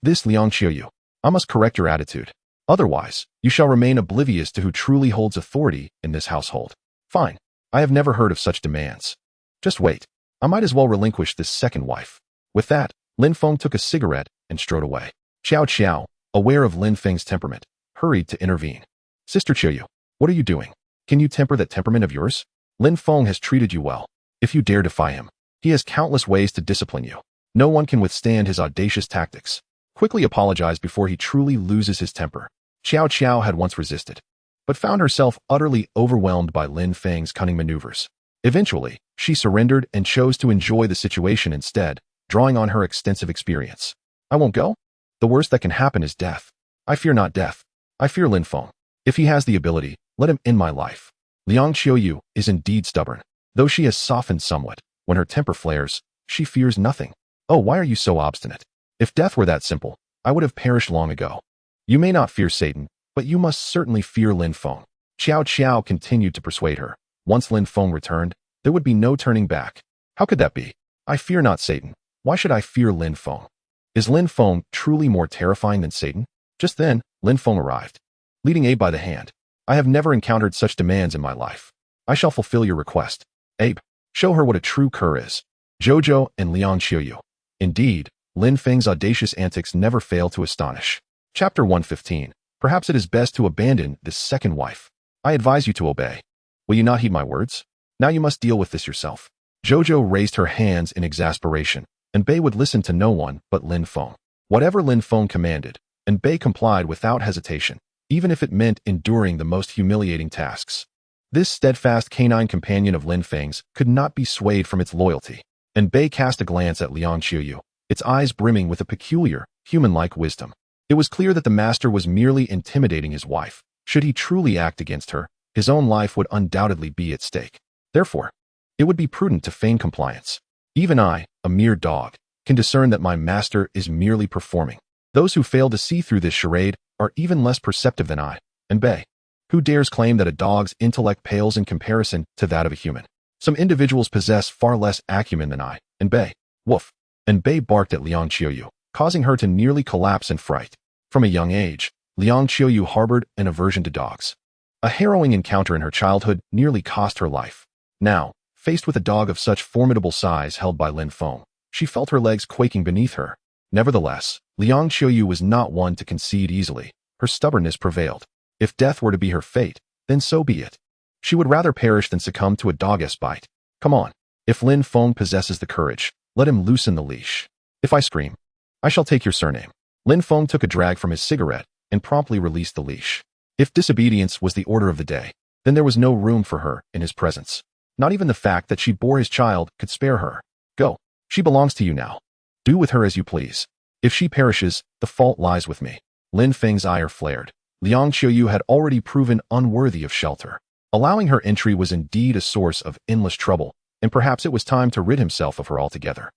A: This Liang Qiuyu, I must correct your attitude. Otherwise, you shall remain oblivious to who truly holds authority in this household. Fine. I have never heard of such demands. Just wait. I might as well relinquish this second wife. With that, Lin Feng took a cigarette and strode away. Qiao Qiao, aware of Lin Feng's temperament, hurried to intervene. Sister Qiuyu, what are you doing? Can you temper that temperament of yours? Lin Feng has treated you well. If you dare defy him, he has countless ways to discipline you. No one can withstand his audacious tactics. Quickly apologize before he truly loses his temper. Qiao Qiao had once resisted, but found herself utterly overwhelmed by Lin Feng's cunning maneuvers. Eventually, she surrendered and chose to enjoy the situation instead, drawing on her extensive experience. I won't go? The worst that can happen is death. I fear not death. I fear Lin Feng. If he has the ability, let him end my life. Liang Qiuyu is indeed stubborn. Though she has softened somewhat, when her temper flares, she fears nothing. Oh, why are you so obstinate? If death were that simple, I would have perished long ago. You may not fear Satan, but you must certainly fear Lin Feng. Xiao Qiao continued to persuade her. Once Lin Feng returned, there would be no turning back. How could that be? I fear not Satan. Why should I fear Lin Feng? Is Lin Feng truly more terrifying than Satan? Just then, Lin Feng arrived, leading Abe by the hand. I have never encountered such demands in my life. I shall fulfill your request. Abe, show her what a true cur is. Jojo and Liang Qiuyu. Indeed, Lin Feng's audacious antics never fail to astonish. Chapter 115. Perhaps it is best to abandon this second wife. I advise you to obey. Will you not heed my words? Now you must deal with this yourself. Jojo raised her hands in exasperation, and Bei would listen to no one but Lin Feng. Whatever Lin Feng commanded, and Bei complied without hesitation, even if it meant enduring the most humiliating tasks. This steadfast canine companion of Lin Feng's could not be swayed from its loyalty, and Bei cast a glance at Liang Qiuyu, its eyes brimming with a peculiar, human-like wisdom. It was clear that the master was merely intimidating his wife. Should he truly act against her, his own life would undoubtedly be at stake. Therefore, it would be prudent to feign compliance. Even I, a mere dog, can discern that my master is merely performing. Those who fail to see through this charade are even less perceptive than I, and Bei. Who dares claim that a dog's intellect pales in comparison to that of a human? Some individuals possess far less acumen than I, and Bei. Woof. And Bei barked at Liang Qiuyu, causing her to nearly collapse in fright. From a young age, Liang Qiuyu harbored an aversion to dogs. A harrowing encounter in her childhood nearly cost her life. Now, faced with a dog of such formidable size held by Lin Feng, she felt her legs quaking beneath her. Nevertheless, Liang Qiuyu was not one to concede easily. Her stubbornness prevailed. If death were to be her fate, then so be it. She would rather perish than succumb to a dog's bite. Come on. If Lin Feng possesses the courage, let him loosen the leash. If I scream, I shall take your surname. Lin Feng took a drag from his cigarette and promptly released the leash. If disobedience was the order of the day, then there was no room for her in his presence. Not even the fact that she bore his child could spare her. Go. She belongs to you now. Do with her as you please. If she perishes, the fault lies with me. Lin Feng's ire flared. Liang Qiuyu had already proven unworthy of shelter. Allowing her entry was indeed a source of endless trouble, and perhaps it was time to rid himself of her altogether.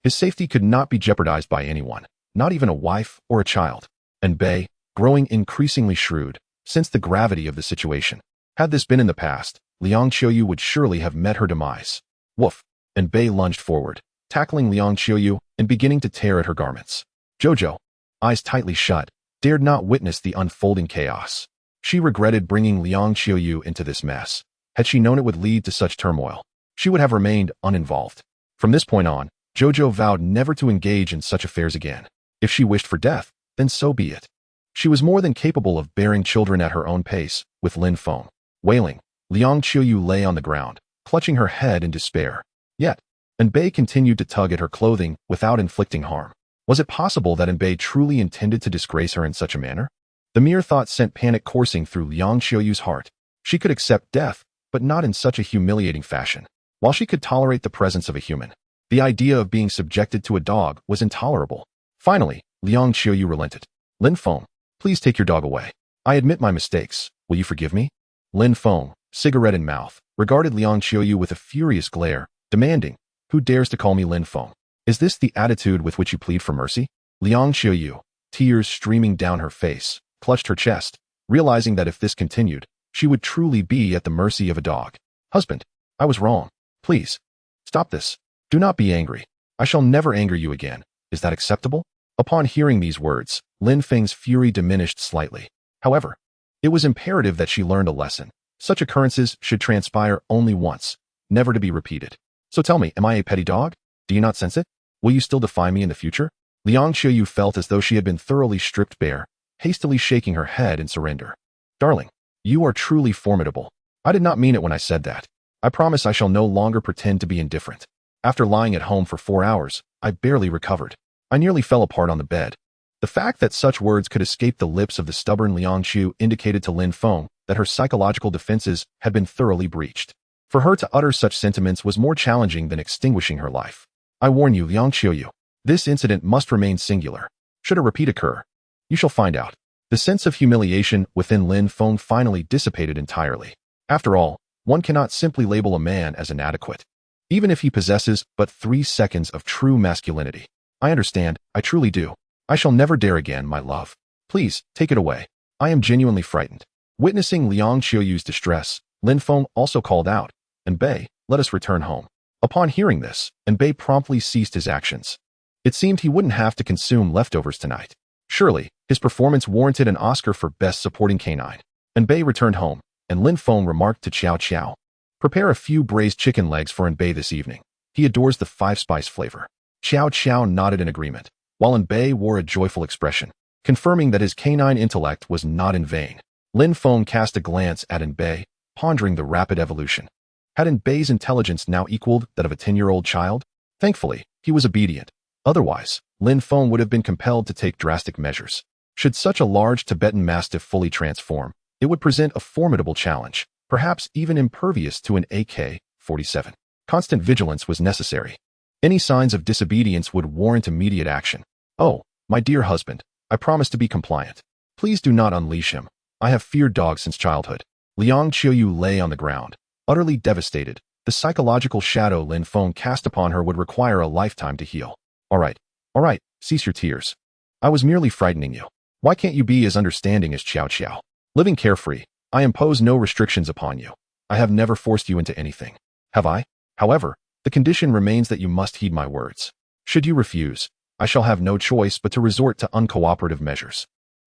A: His safety could not be jeopardized by anyone, not even a wife or a child. And Bei, growing increasingly shrewd, sensed the gravity of the situation. Had this been in the past, Liang Qiuyu would surely have met her demise. Woof! And Bei lunged forward, tackling Liang Qiuyu and beginning to tear at her garments. Jojo, eyes tightly shut, dared not witness the unfolding chaos. She regretted bringing Liang Qiuyu into this mess. Had she known it would lead to such turmoil, she would have remained uninvolved. From this point on, Jojo vowed never to engage in such affairs again. If she wished for death, then so be it. She was more than capable of bearing children at her own pace, with Lin Feng. Wailing, Liang Qiuyu lay on the ground, clutching her head in despair. Yet, Bei continued to tug at her clothing without inflicting harm. Was it possible that Bei truly intended to disgrace her in such a manner? The mere thought sent panic coursing through Liang Qiuyu's heart. She could accept death, but not in such a humiliating fashion. While she could tolerate the presence of a human, the idea of being subjected to a dog was intolerable. Finally, Liang Qiuyu relented. Lin Feng, please take your dog away. I admit my mistakes. Will you forgive me? Lin Feng, cigarette in mouth, regarded Liang Qiuyu with a furious glare, demanding, who dares to call me Lin Feng? Is this the attitude with which you plead for mercy? Liang Qiuyu, tears streaming down her face, clutched her chest, realizing that if this continued, she would truly be at the mercy of a dog. Husband, I was wrong. Please, stop this. Do not be angry. I shall never anger you again. Is that acceptable? Upon hearing these words, Lin Feng's fury diminished slightly. However, it was imperative that she learned a lesson. Such occurrences should transpire only once, never to be repeated. So tell me, am I a petty dog? Do you not sense it? Will you still defy me in the future? Liang Qiuyu felt as though she had been thoroughly stripped bare, hastily shaking her head in surrender. Darling, you are truly formidable. I did not mean it when I said that. I promise I shall no longer pretend to be indifferent. After lying at home for 4 hours, I barely recovered. I nearly fell apart on the bed. The fact that such words could escape the lips of the stubborn Liang Qiu indicated to Lin Feng that her psychological defenses had been thoroughly breached. For her to utter such sentiments was more challenging than extinguishing her life. I warn you, Liang Qiuyu, this incident must remain singular. Should a repeat occur, you shall find out. The sense of humiliation within Lin Feng finally dissipated entirely. After all, one cannot simply label a man as inadequate, even if he possesses but 3 seconds of true masculinity. I understand, I truly do. I shall never dare again, my love. Please, take it away. I am genuinely frightened. Witnessing Liang Qiuyu's distress, Lin Feng also called out, "Enbei, let us return home." Upon hearing this, Enbei promptly ceased his actions. It seemed he wouldn't have to consume leftovers tonight. Surely, his performance warranted an Oscar for Best Supporting Canine. Enbei returned home, and Lin Feng remarked to Qiao Qiao, "Prepare a few braised chicken legs for Enbei this evening. He adores the 5-spice flavor." Qiao Qiao nodded in agreement, while Enbei wore a joyful expression, confirming that his canine intellect was not in vain. Lin Feng cast a glance at Enbei, pondering the rapid evolution. Had Enbei's intelligence now equaled that of a 10-year-old child? Thankfully, he was obedient. Otherwise, Lin Feng would have been compelled to take drastic measures. Should such a large Tibetan Mastiff fully transform, it would present a formidable challenge, perhaps even impervious to an AK-47. Constant vigilance was necessary. Any signs of disobedience would warrant immediate action. "Oh, my dear husband, I promise to be compliant. Please do not unleash him. I have feared dogs since childhood." Liang Qiuyu lay on the ground, utterly devastated. The psychological shadow Lin Feng cast upon her would require a lifetime to heal. All right, cease your tears. I was merely frightening you. Why can't you be as understanding as Qiao Qiao? Living carefree, I impose no restrictions upon you. I have never forced you into anything. Have I? However, the condition remains that you must heed my words. Should you refuse, I shall have no choice but to resort to uncooperative measures.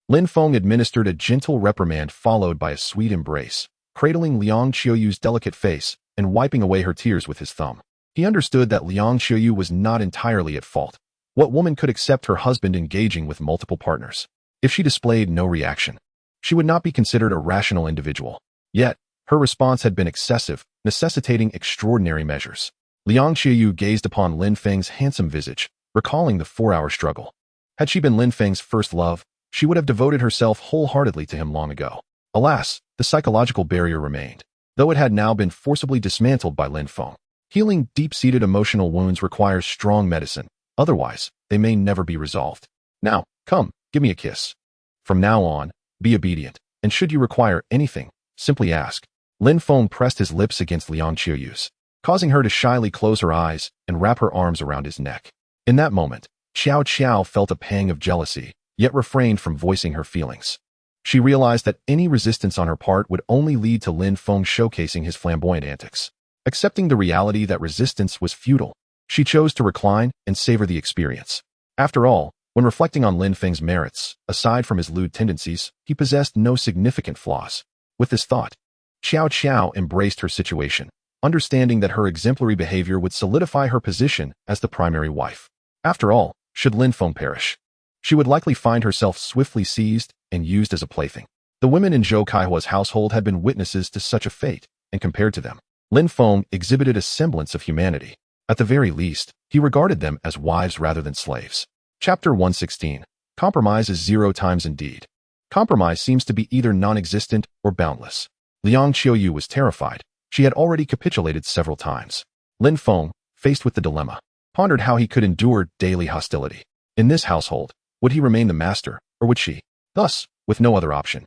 A: Lin Feng administered a gentle reprimand followed by a sweet embrace, cradling Liang Qiuyu's delicate face and wiping away her tears with his thumb. He understood that Liang Qiuyu was not entirely at fault. What woman could accept her husband engaging with multiple partners? If she displayed no reaction, she would not be considered a rational individual. Yet, her response had been excessive, necessitating extraordinary measures. Liang Qiuyu gazed upon Lin Feng's handsome visage, recalling the 4-hour struggle. Had she been Lin Feng's first love, she would have devoted herself wholeheartedly to him long ago. Alas, the psychological barrier remained, though it had now been forcibly dismantled by Lin Feng. Healing deep-seated emotional wounds requires strong medicine, otherwise, they may never be resolved. Now, come, give me a kiss. From now on, be obedient, and should you require anything, simply ask. Lin Feng pressed his lips against Liang Qiuyu's, causing her to shyly close her eyes and wrap her arms around his neck. In that moment, Qiao Qiao felt a pang of jealousy, yet refrained from voicing her feelings. She realized that any resistance on her part would only lead to Lin Feng showcasing his flamboyant antics. Accepting the reality that resistance was futile, she chose to recline and savor the experience. After all, when reflecting on Lin Feng's merits, aside from his lewd tendencies, he possessed no significant flaws. With this thought, Qiao Qiao embraced her situation, understanding that her exemplary behavior would solidify her position as the primary wife. After all, should Lin Feng perish, she would likely find herself swiftly seized and used as a plaything. The women in Zhou Kaihua's household had been witnesses to such a fate, and compared to them, Lin Feng exhibited a semblance of humanity. At the very least, he regarded them as wives rather than slaves. Chapter 116. Compromise is 0 times indeed. Compromise seems to be either non-existent or boundless. Liang Qiuyu was terrified. She had already capitulated several times. Lin Feng, faced with the dilemma, pondered how he could endure daily hostility. In this household, would he remain the master, or would she? Thus, with no other option,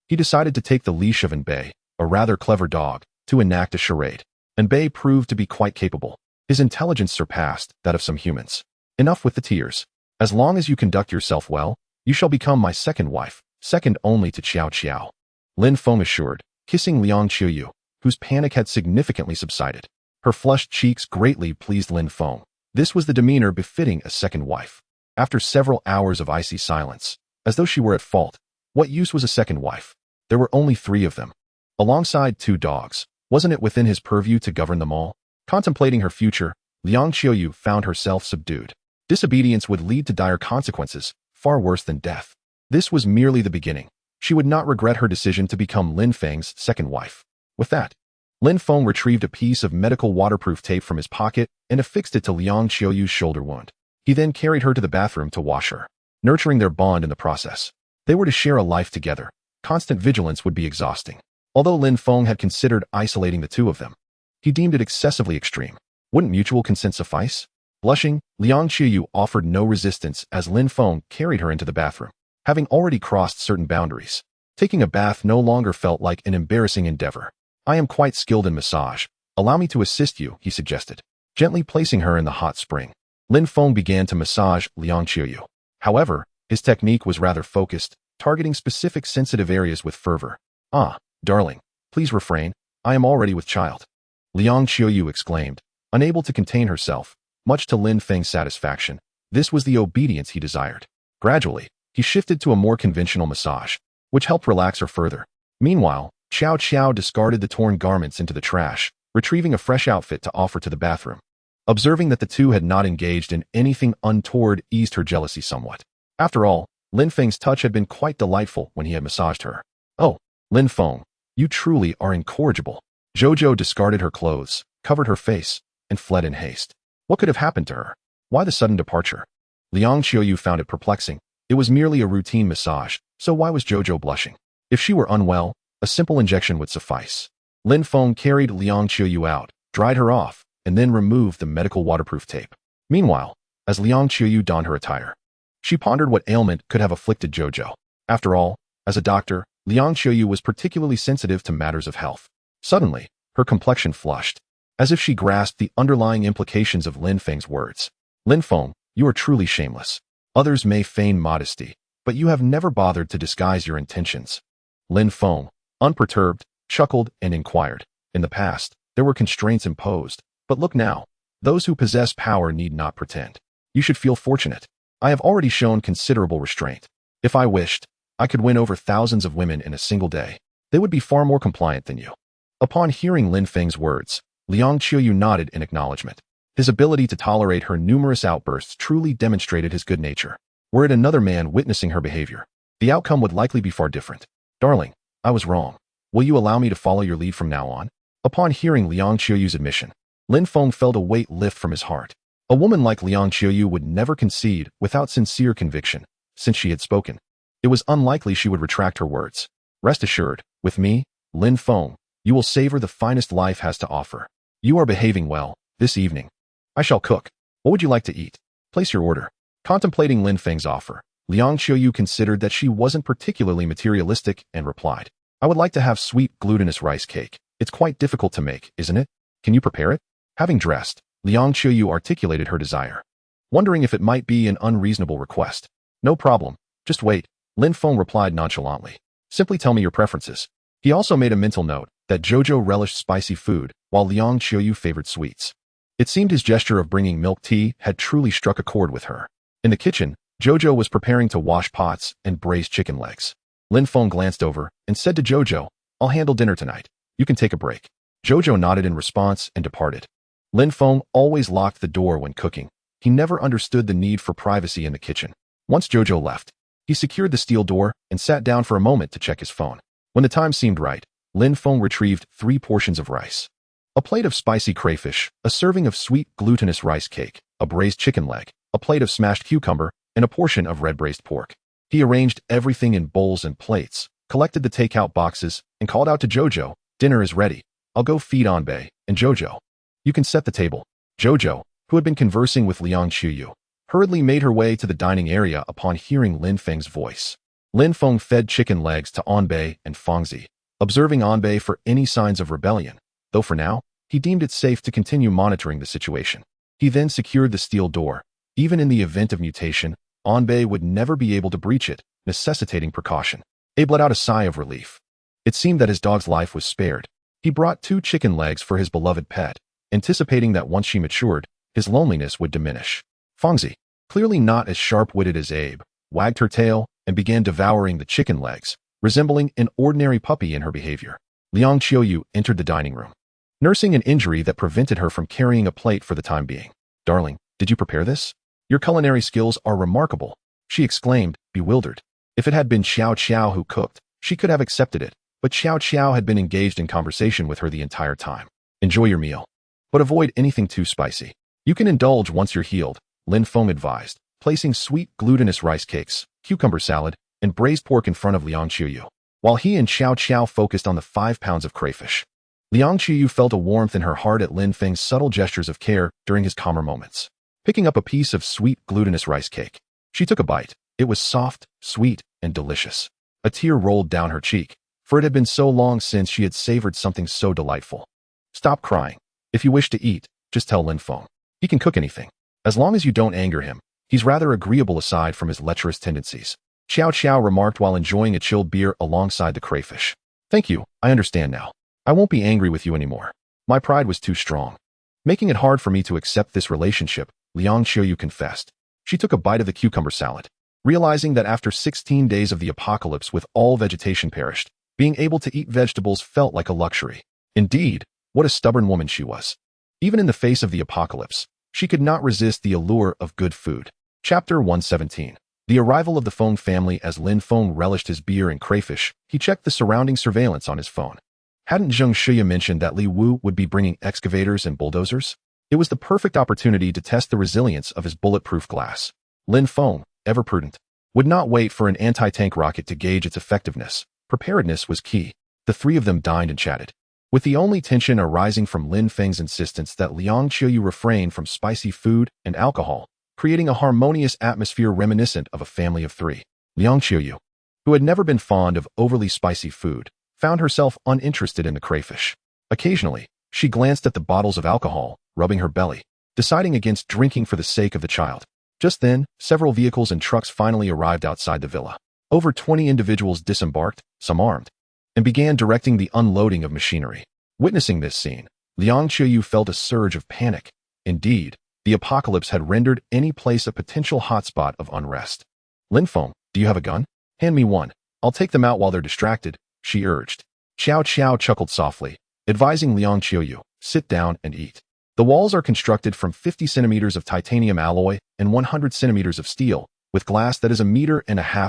A: he decided to take the leash of Enbei, a rather clever dog, to enact a charade. Enbei proved to be quite capable. His intelligence surpassed that of some humans. Enough with the tears. As long as you conduct yourself well, you shall become my second wife, second only to Qiao Qiao. Lin Feng assured, kissing Liang Qiuyu, whose panic had significantly subsided. Her flushed cheeks greatly pleased Lin Feng. This was the demeanor befitting a second wife. After several hours of icy silence, as though she were at fault, what use was a second wife? There were only 3 of them. Alongside 2 dogs, wasn't it within his purview to govern them all? Contemplating her future, Liang Qiuyu found herself subdued. Disobedience would lead to dire consequences, far worse than death. This was merely the beginning. She would not regret her decision to become Lin Feng's second wife. With that, Lin Feng retrieved a piece of medical waterproof tape from his pocket and affixed it to Liang Qiuyu's shoulder wound. He then carried her to the bathroom to wash her, nurturing their bond in the process. They were to share a life together. Constant vigilance would be exhausting. Although Lin Feng had considered isolating the 2 of them, he deemed it excessively extreme. Wouldn't mutual consent suffice? Blushing, Liang Qiuyu offered no resistance as Lin Feng carried her into the bathroom. Having already crossed certain boundaries, taking a bath no longer felt like an embarrassing endeavor. I am quite skilled in massage. Allow me to assist you, he suggested, gently placing her in the hot spring. Lin Feng began to massage Liang Qiuyu. However, His technique was rather focused, targeting specific sensitive areas with fervor. "Ah, darling, please refrain. I am already with child," Liang Qiuyu exclaimed, unable to contain herself, much to Lin Feng's satisfaction. This was the obedience he desired. Gradually, he shifted to a more conventional massage, which helped relax her further. Meanwhile, Qiao Qiao discarded the torn garments into the trash, retrieving a fresh outfit to offer to the bathroom. Observing that the two had not engaged in anything untoward eased her jealousy somewhat. After all, Lin Feng's touch had been quite delightful when he had massaged her. "Oh, Lin Feng, you truly are incorrigible." Jojo discarded her clothes, covered her face, and fled in haste. What could have happened to her? Why the sudden departure? Liang Qiuyu found it perplexing. It was merely a routine massage, so why was Jojo blushing? If she were unwell, a simple injection would suffice. Lin Feng carried Liang Qiuyu out, dried her off, and then removed the medical waterproof tape. Meanwhile, as Liang Qiuyu donned her attire, she pondered what ailment could have afflicted Jojo. After all, as a doctor, Liang Qiuyu was particularly sensitive to matters of health. Suddenly, her complexion flushed, as if she grasped the underlying implications of Lin Feng's words. "Lin Feng, you are truly shameless. Others may feign modesty, but you have never bothered to disguise your intentions." Lin Feng, unperturbed, chuckled and inquired. "In the past, there were constraints imposed, but look now. Those who possess power need not pretend. You should feel fortunate. I have already shown considerable restraint. If I wished, I could win over thousands of women in a single day. They would be far more compliant than you." Upon hearing Lin Feng's words, Liang Qiuyu nodded in acknowledgement. His ability to tolerate her numerous outbursts truly demonstrated his good nature. Were it another man witnessing her behavior, the outcome would likely be far different. "Darling, I was wrong. Will you allow me to follow your lead from now on?" Upon hearing Liang Qiuyu's admission, Lin Feng felt a weight lift from his heart. A woman like Liang Qiuyu would never concede without sincere conviction. Since she had spoken, it was unlikely she would retract her words. "Rest assured, with me, Lin Feng, you will savor the finest life has to offer. You are behaving well. This evening, I shall cook. What would you like to eat? Place your order." Contemplating Lin Feng's offer, Liang Qiuyu considered that she wasn't particularly materialistic and replied, "I would like to have sweet glutinous rice cake. It's quite difficult to make, isn't it? Can you prepare it?" Having dressed, Liang Qiuyu articulated her desire, wondering if it might be an unreasonable request. "No problem. Just wait," Lin Feng replied nonchalantly. "Simply tell me your preferences." He also made a mental note that Jojo relished spicy food, while Liang Qiuyu favored sweets. It seemed his gesture of bringing milk tea had truly struck a chord with her. In the kitchen, Jojo was preparing to wash pots and braise chicken legs. Lin Feng glanced over and said to Jojo, "I'll handle dinner tonight. You can take a break." Jojo nodded in response and departed. Lin Feng always locked the door when cooking. He never understood the need for privacy in the kitchen. Once Jojo left, he secured the steel door and sat down for a moment to check his phone. When the time seemed right, Lin Feng retrieved 3 portions of rice, a plate of spicy crayfish, a serving of sweet glutinous rice cake, a braised chicken leg, a plate of smashed cucumber, and a portion of red braised pork. He arranged everything in bowls and plates, collected the takeout boxes, and called out to Jojo, "Dinner is ready. I'll go feed Anbei and Jojo. You can set the table." Jojo, who had been conversing with Liang Qiuyu, hurriedly made her way to the dining area upon hearing Lin Feng's voice. Lin Feng fed chicken legs to Anbei and Fangzi, observing Anbei for any signs of rebellion, though for now, he deemed it safe to continue monitoring the situation. He then secured the steel door. Even in the event of mutation, Anbei would never be able to breach it, necessitating precaution. Abe let out a sigh of relief. It seemed that his dog's life was spared. He brought 2 chicken legs for his beloved pet, anticipating that once she matured, his loneliness would diminish. Fangzi, clearly not as sharp-witted as Abe, wagged her tail and began devouring the chicken legs, resembling an ordinary puppy in her behavior. Liang Qiuyu entered the dining room, nursing an injury that prevented her from carrying a plate for the time being. "Darling, did you prepare this? Your culinary skills are remarkable," she exclaimed, bewildered. If it had been Xiao Qiao who cooked, she could have accepted it, but Xiao Qiao had been engaged in conversation with her the entire time. "Enjoy your meal, but avoid anything too spicy. You can indulge once you're healed," Lin Feng advised, placing sweet glutinous rice cakes, cucumber salad, and braised pork in front of Liang Qiuyu, while he and Xiao Qiao focused on the 5 pounds of crayfish. Liang Qiuyu felt a warmth in her heart at Lin Feng's subtle gestures of care during his calmer moments. Picking up a piece of sweet glutinous rice cake, she took a bite. It was soft, sweet, and delicious. A tear rolled down her cheek, for it had been so long since she had savored something so delightful. "Stop crying. If you wish to eat, just tell Lin Feng. He can cook anything. As long as you don't anger him, He's rather agreeable aside from his lecherous tendencies. Xiao Xiao remarked while enjoying a chilled beer alongside the crayfish. Thank you, I understand now. I won't be angry with you anymore. My pride was too strong, making it hard for me to accept this relationship, Liang Qiuyu confessed. She took a bite of the cucumber salad, realizing that after 16 days of the apocalypse with all vegetation perished, being able to eat vegetables felt like a luxury. Indeed, what a stubborn woman she was. Even in the face of the apocalypse, she could not resist the allure of good food. Chapter 117. The arrival of the Feng family. As Lin Feng relished his beer and crayfish, he checked the surrounding surveillance on his phone. Hadn't Zheng Shiya mentioned that Li Wu would be bringing excavators and bulldozers? It was the perfect opportunity to test the resilience of his bulletproof glass. Lin Feng, ever prudent, would not wait for an anti-tank rocket to gauge its effectiveness. Preparedness was key. The three of them dined and chatted, with the only tension arising from Lin Feng's insistence that Liang Qiuyu refrain from spicy food and alcohol, creating a harmonious atmosphere reminiscent of a family of three. Liang Qiuyu, who had never been fond of overly spicy food, found herself uninterested in the crayfish. Occasionally, she glanced at the bottles of alcohol, rubbing her belly, deciding against drinking for the sake of the child. Just then, several vehicles and trucks finally arrived outside the villa. Over 20 individuals disembarked, some armed, and began directing the unloading of machinery. Witnessing this scene, Liang Qiuyu felt a surge of panic. Indeed, the apocalypse had rendered any place a potential hotspot of unrest. Lin Feng, do you have a gun? Hand me one. I'll take them out while they're distracted, she urged. Xiao Qiao chuckled softly, advising Liang Qiuyu, sit down and eat. The walls are constructed from 50 centimeters of titanium alloy and 100 centimeters of steel, with glass that is 1.5 meters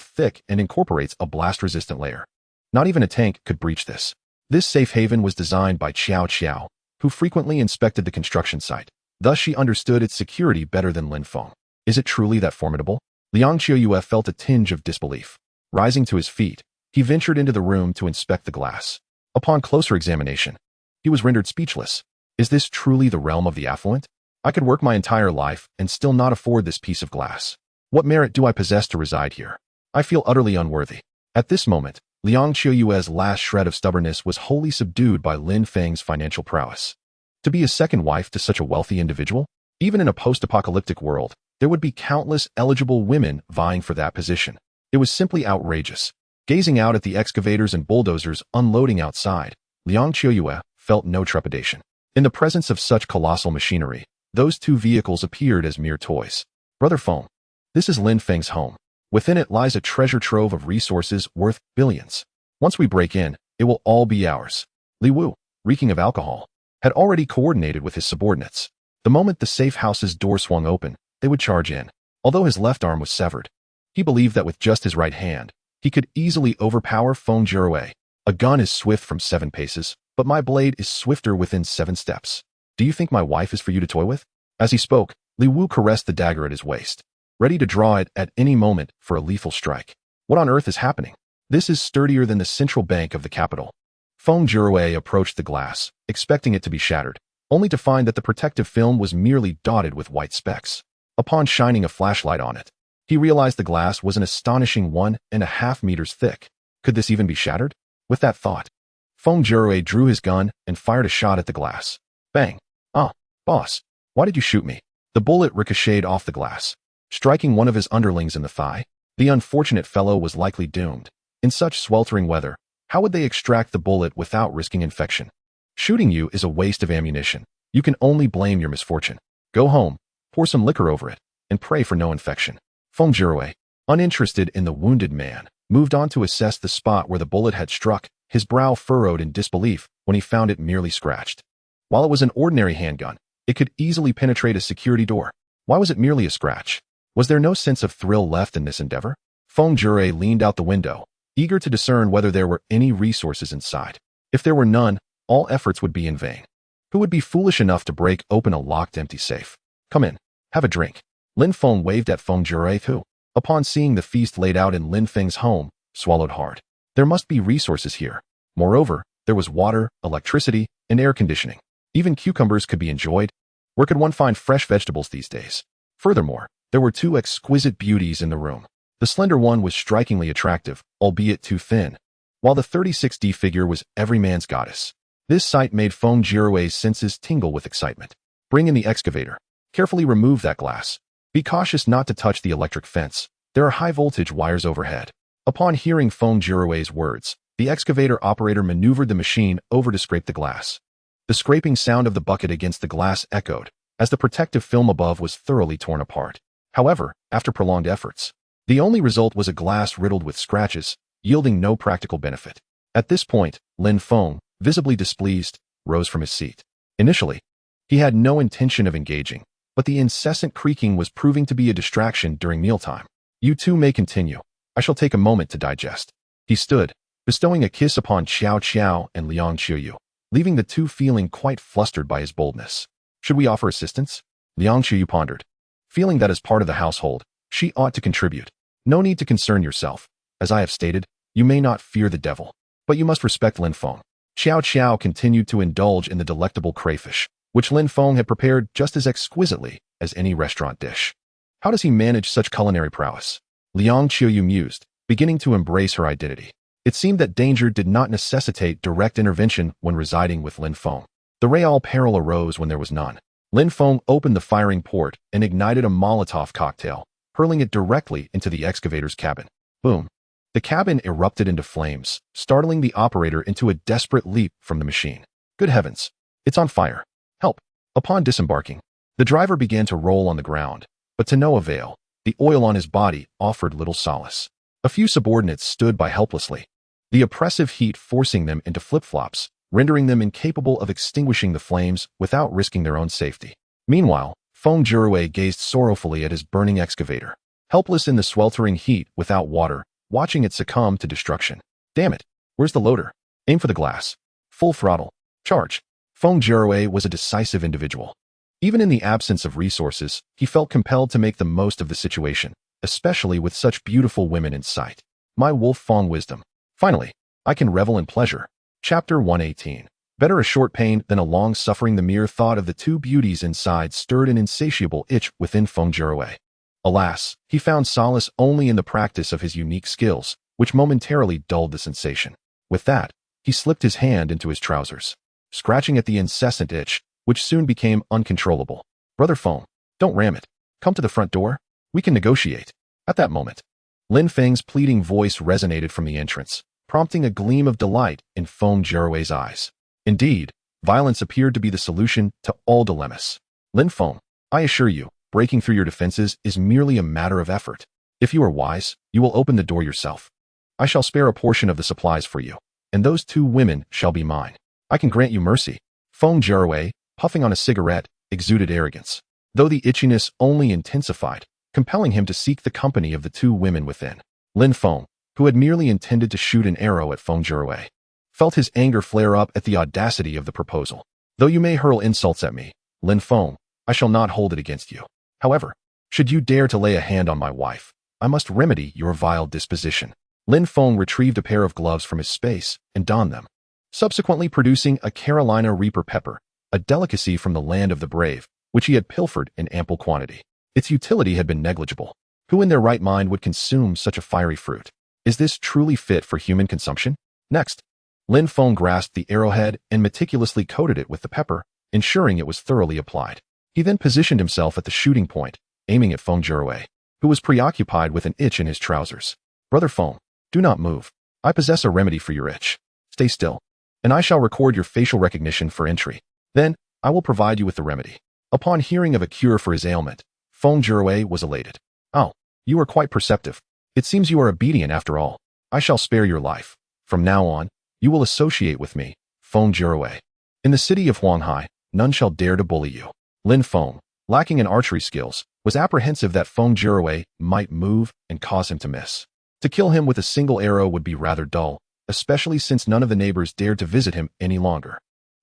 A: thick and incorporates a blast-resistant layer. Not even a tank could breach this. This safe haven was designed by Xiao Qiao, who frequently inspected the construction site. Thus she understood its security better than Lin Feng. Is it truly that formidable? Liang Qiuyu felt a tinge of disbelief. Rising to his feet, he ventured into the room to inspect the glass. Upon closer examination, he was rendered speechless. Is this truly the realm of the affluent? I could work my entire life and still not afford this piece of glass. What merit do I possess to reside here? I feel utterly unworthy. At this moment, Liang Qiuyu's last shred of stubbornness was wholly subdued by Lin Feng's financial prowess. To be a second wife to such a wealthy individual? Even in a post-apocalyptic world, there would be countless eligible women vying for that position. It was simply outrageous. Gazing out at the excavators and bulldozers unloading outside, Liang Qiuyu felt no trepidation. In the presence of such colossal machinery, those two vehicles appeared as mere toys. Brother Feng, this is Lin Feng's home. Within it lies a treasure trove of resources worth billions. Once we break in, it will all be ours. Li Wu, reeking of alcohol, had already coordinated with his subordinates. The moment the safe house's door swung open, they would charge in. Although his left arm was severed, he believed that with just his right hand, he could easily overpower Feng Jirue. A gun is swift from 7 paces, but my blade is swifter within 7 steps. Do you think my wife is for you to toy with? As he spoke, Li Wu caressed the dagger at his waist, ready to draw it at any moment for a lethal strike. What on earth is happening? This is sturdier than the central bank of the capital. Feng Jirue approached the glass, expecting it to be shattered, only to find that the protective film was merely dotted with white specks. Upon shining a flashlight on it, he realized the glass was an astonishing 1.5 meters thick. Could this even be shattered? With that thought, Feng Jirue drew his gun and fired a shot at the glass. Bang! Ah, boss, why did you shoot me? The bullet ricocheted off the glass, striking one of his underlings in the thigh. The unfortunate fellow was likely doomed. In such sweltering weather, how would they extract the bullet without risking infection? Shooting you is a waste of ammunition. You can only blame your misfortune. Go home, pour some liquor over it, and pray for no infection. Feng Jirue, uninterested in the wounded man, moved on to assess the spot where the bullet had struck, his brow furrowed in disbelief when he found it merely scratched. While it was an ordinary handgun, it could easily penetrate a security door. Why was it merely a scratch? Was there no sense of thrill left in this endeavor? Feng Jirue leaned out the window, eager to discern whether there were any resources inside. If there were none, all efforts would be in vain. Who would be foolish enough to break open a locked empty safe? Come in, have a drink. Lin Feng waved at Feng Jirue who, upon seeing the feast laid out in Lin Feng's home, swallowed hard. There must be resources here. Moreover, there was water, electricity, and air conditioning. Even cucumbers could be enjoyed. Where could one find fresh vegetables these days? Furthermore, there were 2 exquisite beauties in the room. The slender one was strikingly attractive, albeit too thin, while the 36D figure was every man's goddess. This sight made Feng Jirue's senses tingle with excitement. Bring in the excavator. Carefully remove that glass. Be cautious not to touch the electric fence. There are high-voltage wires overhead. Upon hearing Feng Jirui's words, the excavator operator maneuvered the machine over to scrape the glass. The scraping sound of the bucket against the glass echoed, as the protective film above was thoroughly torn apart. However, after prolonged efforts, the only result was a glass riddled with scratches, yielding no practical benefit. At this point, Lin Feng, visibly displeased, rose from his seat. Initially, he had no intention of engaging, but the incessant creaking was proving to be a distraction during mealtime. You two may continue. I shall take a moment to digest. He stood, bestowing a kiss upon Xiao Qiao and Liang Qiuyu, leaving the two feeling quite flustered by his boldness. Should we offer assistance? Liang Qiuyu pondered. Feeling that as part of the household, she ought to contribute. No need to concern yourself. As I have stated, you may not fear the devil, but you must respect Lin Feng. Xiao Qiao continued to indulge in the delectable crayfish, which Lin Feng had prepared just as exquisitely as any restaurant dish. How does he manage such culinary prowess? Liang Qiuyu mused, beginning to embrace her identity. It seemed that danger did not necessitate direct intervention when residing with Lin Feng. The real peril arose when there was none. Lin Feng opened the firing port and ignited a Molotov cocktail, hurling it directly into the excavator's cabin. Boom. The cabin erupted into flames, startling the operator into a desperate leap from the machine. Good heavens! It's on fire. Help! Upon disembarking, the driver began to roll on the ground, but to no avail. The oil on his body offered little solace. A few subordinates stood by helplessly, the oppressive heat forcing them into flip-flops, rendering them incapable of extinguishing the flames without risking their own safety. Meanwhile, Feng Jirui gazed sorrowfully at his burning excavator, helpless in the sweltering heat without water, watching it succumb to destruction. Damn it! Where's the loader? Aim for the glass. Full throttle. Charge. Feng Jirui was a decisive individual. Even in the absence of resources, he felt compelled to make the most of the situation, especially with such beautiful women in sight. My Wolf Feng wisdom. Finally, I can revel in pleasure. Chapter 118. Better a short pain than a long suffering. The mere thought of the two beauties inside stirred an insatiable itch within Feng Jirui. Alas, he found solace only in the practice of his unique skills, which momentarily dulled the sensation. With that, he slipped his hand into his trousers, scratching at the incessant itch, which soon became uncontrollable. Brother Feng, don't ram it. Come to the front door. We can negotiate. At that moment, Lin Feng's pleading voice resonated from the entrance, prompting a gleam of delight in Feng Jirui's eyes. Indeed, violence appeared to be the solution to all dilemmas. Lin Feng, I assure you, breaking through your defenses is merely a matter of effort. If you are wise, you will open the door yourself. I shall spare a portion of the supplies for you, and those two women shall be mine. I can grant you mercy. Feng Jirui, puffing on a cigarette, exuded arrogance, though the itchiness only intensified, compelling him to seek the company of the two women within. Lin Feng, who had merely intended to shoot an arrow at Feng Jirui, felt his anger flare up at the audacity of the proposal. Though you may hurl insults at me, Lin Feng, I shall not hold it against you. However, should you dare to lay a hand on my wife, I must remedy your vile disposition. Lin Feng retrieved a pair of gloves from his space and donned them, subsequently producing a Carolina Reaper pepper, a delicacy from the land of the brave, which he had pilfered in ample quantity. Its utility had been negligible. Who in their right mind would consume such a fiery fruit? Is this truly fit for human consumption? Next, Lin Feng grasped the arrowhead and meticulously coated it with the pepper, ensuring it was thoroughly applied. He then positioned himself at the shooting point, aiming at Feng Jirui, who was preoccupied with an itch in his trousers. Brother Feng, do not move. I possess a remedy for your itch. Stay still, and I shall record your facial recognition for entry. Then, I will provide you with the remedy. Upon hearing of a cure for his ailment, Feng Jirui was elated. Oh, you are quite perceptive. It seems you are obedient after all. I shall spare your life. From now on, you will associate with me, Feng Jirui. In the city of Huanghai, none shall dare to bully you. Lin Feng, lacking in archery skills, was apprehensive that Feng Jirui might move and cause him to miss. To kill him with a single arrow would be rather dull, especially since none of the neighbors dared to visit him any longer.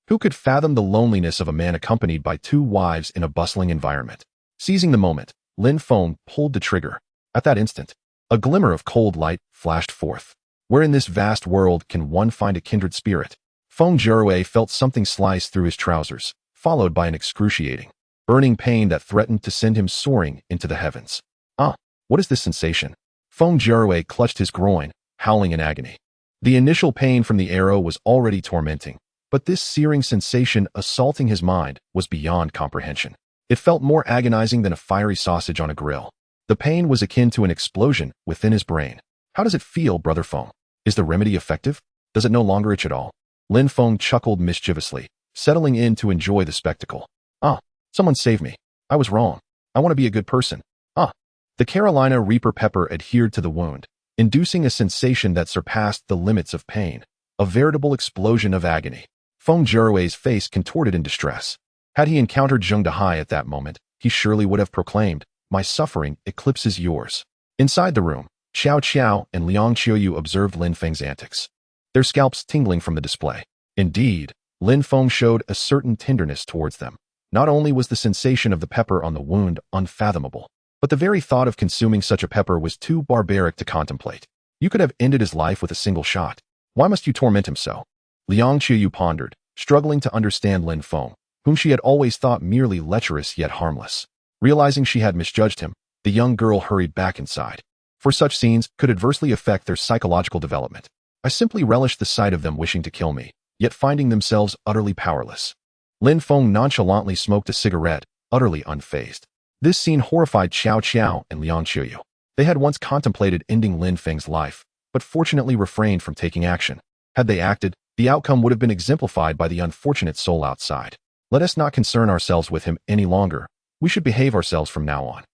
A: Who could fathom the loneliness of a man accompanied by two wives in a bustling environment? Seizing the moment, Lin Feng pulled the trigger. At that instant, a glimmer of cold light flashed forth. Where in this vast world can one find a kindred spirit? Feng Jirui felt something slice through his trousers, followed by an excruciating, burning pain that threatened to send him soaring into the heavens. Ah, what is this sensation? Feng Jirui clutched his groin, howling in agony. The initial pain from the arrow was already tormenting, but this searing sensation assaulting his mind was beyond comprehension. It felt more agonizing than a fiery sausage on a grill. The pain was akin to an explosion within his brain. How does it feel, Brother Feng? Is the remedy effective? Does it no longer itch at all? Lin Feng chuckled mischievously, settling in to enjoy the spectacle. Ah, someone save me. I was wrong. I want to be a good person. Ah. The Carolina Reaper pepper adhered to the wound, inducing a sensation that surpassed the limits of pain, a veritable explosion of agony. Feng Jirui's face contorted in distress. Had he encountered Zheng Dehai at that moment, he surely would have proclaimed, "My suffering eclipses yours." Inside the room, Xiao Qiao and Liang Qiuyu observed Lin Feng's antics, their scalps tingling from the display. Indeed, Lin Feng showed a certain tenderness towards them. Not only was the sensation of the pepper on the wound unfathomable, but the very thought of consuming such a pepper was too barbaric to contemplate. You could have ended his life with a single shot. Why must you torment him so? Liang Qiuyu pondered, struggling to understand Lin Feng, whom she had always thought merely lecherous yet harmless. Realizing she had misjudged him, the young girl hurried back inside. For such scenes could adversely affect their psychological development. I simply relished the sight of them wishing to kill me, yet finding themselves utterly powerless. Lin Feng nonchalantly smoked a cigarette, utterly unfazed. This scene horrified Xiao Qiao and Liang Qiuyu. They had once contemplated ending Lin Feng's life, but fortunately refrained from taking action. Had they acted, the outcome would have been exemplified by the unfortunate soul outside. Let us not concern ourselves with him any longer. We should behave ourselves from now on.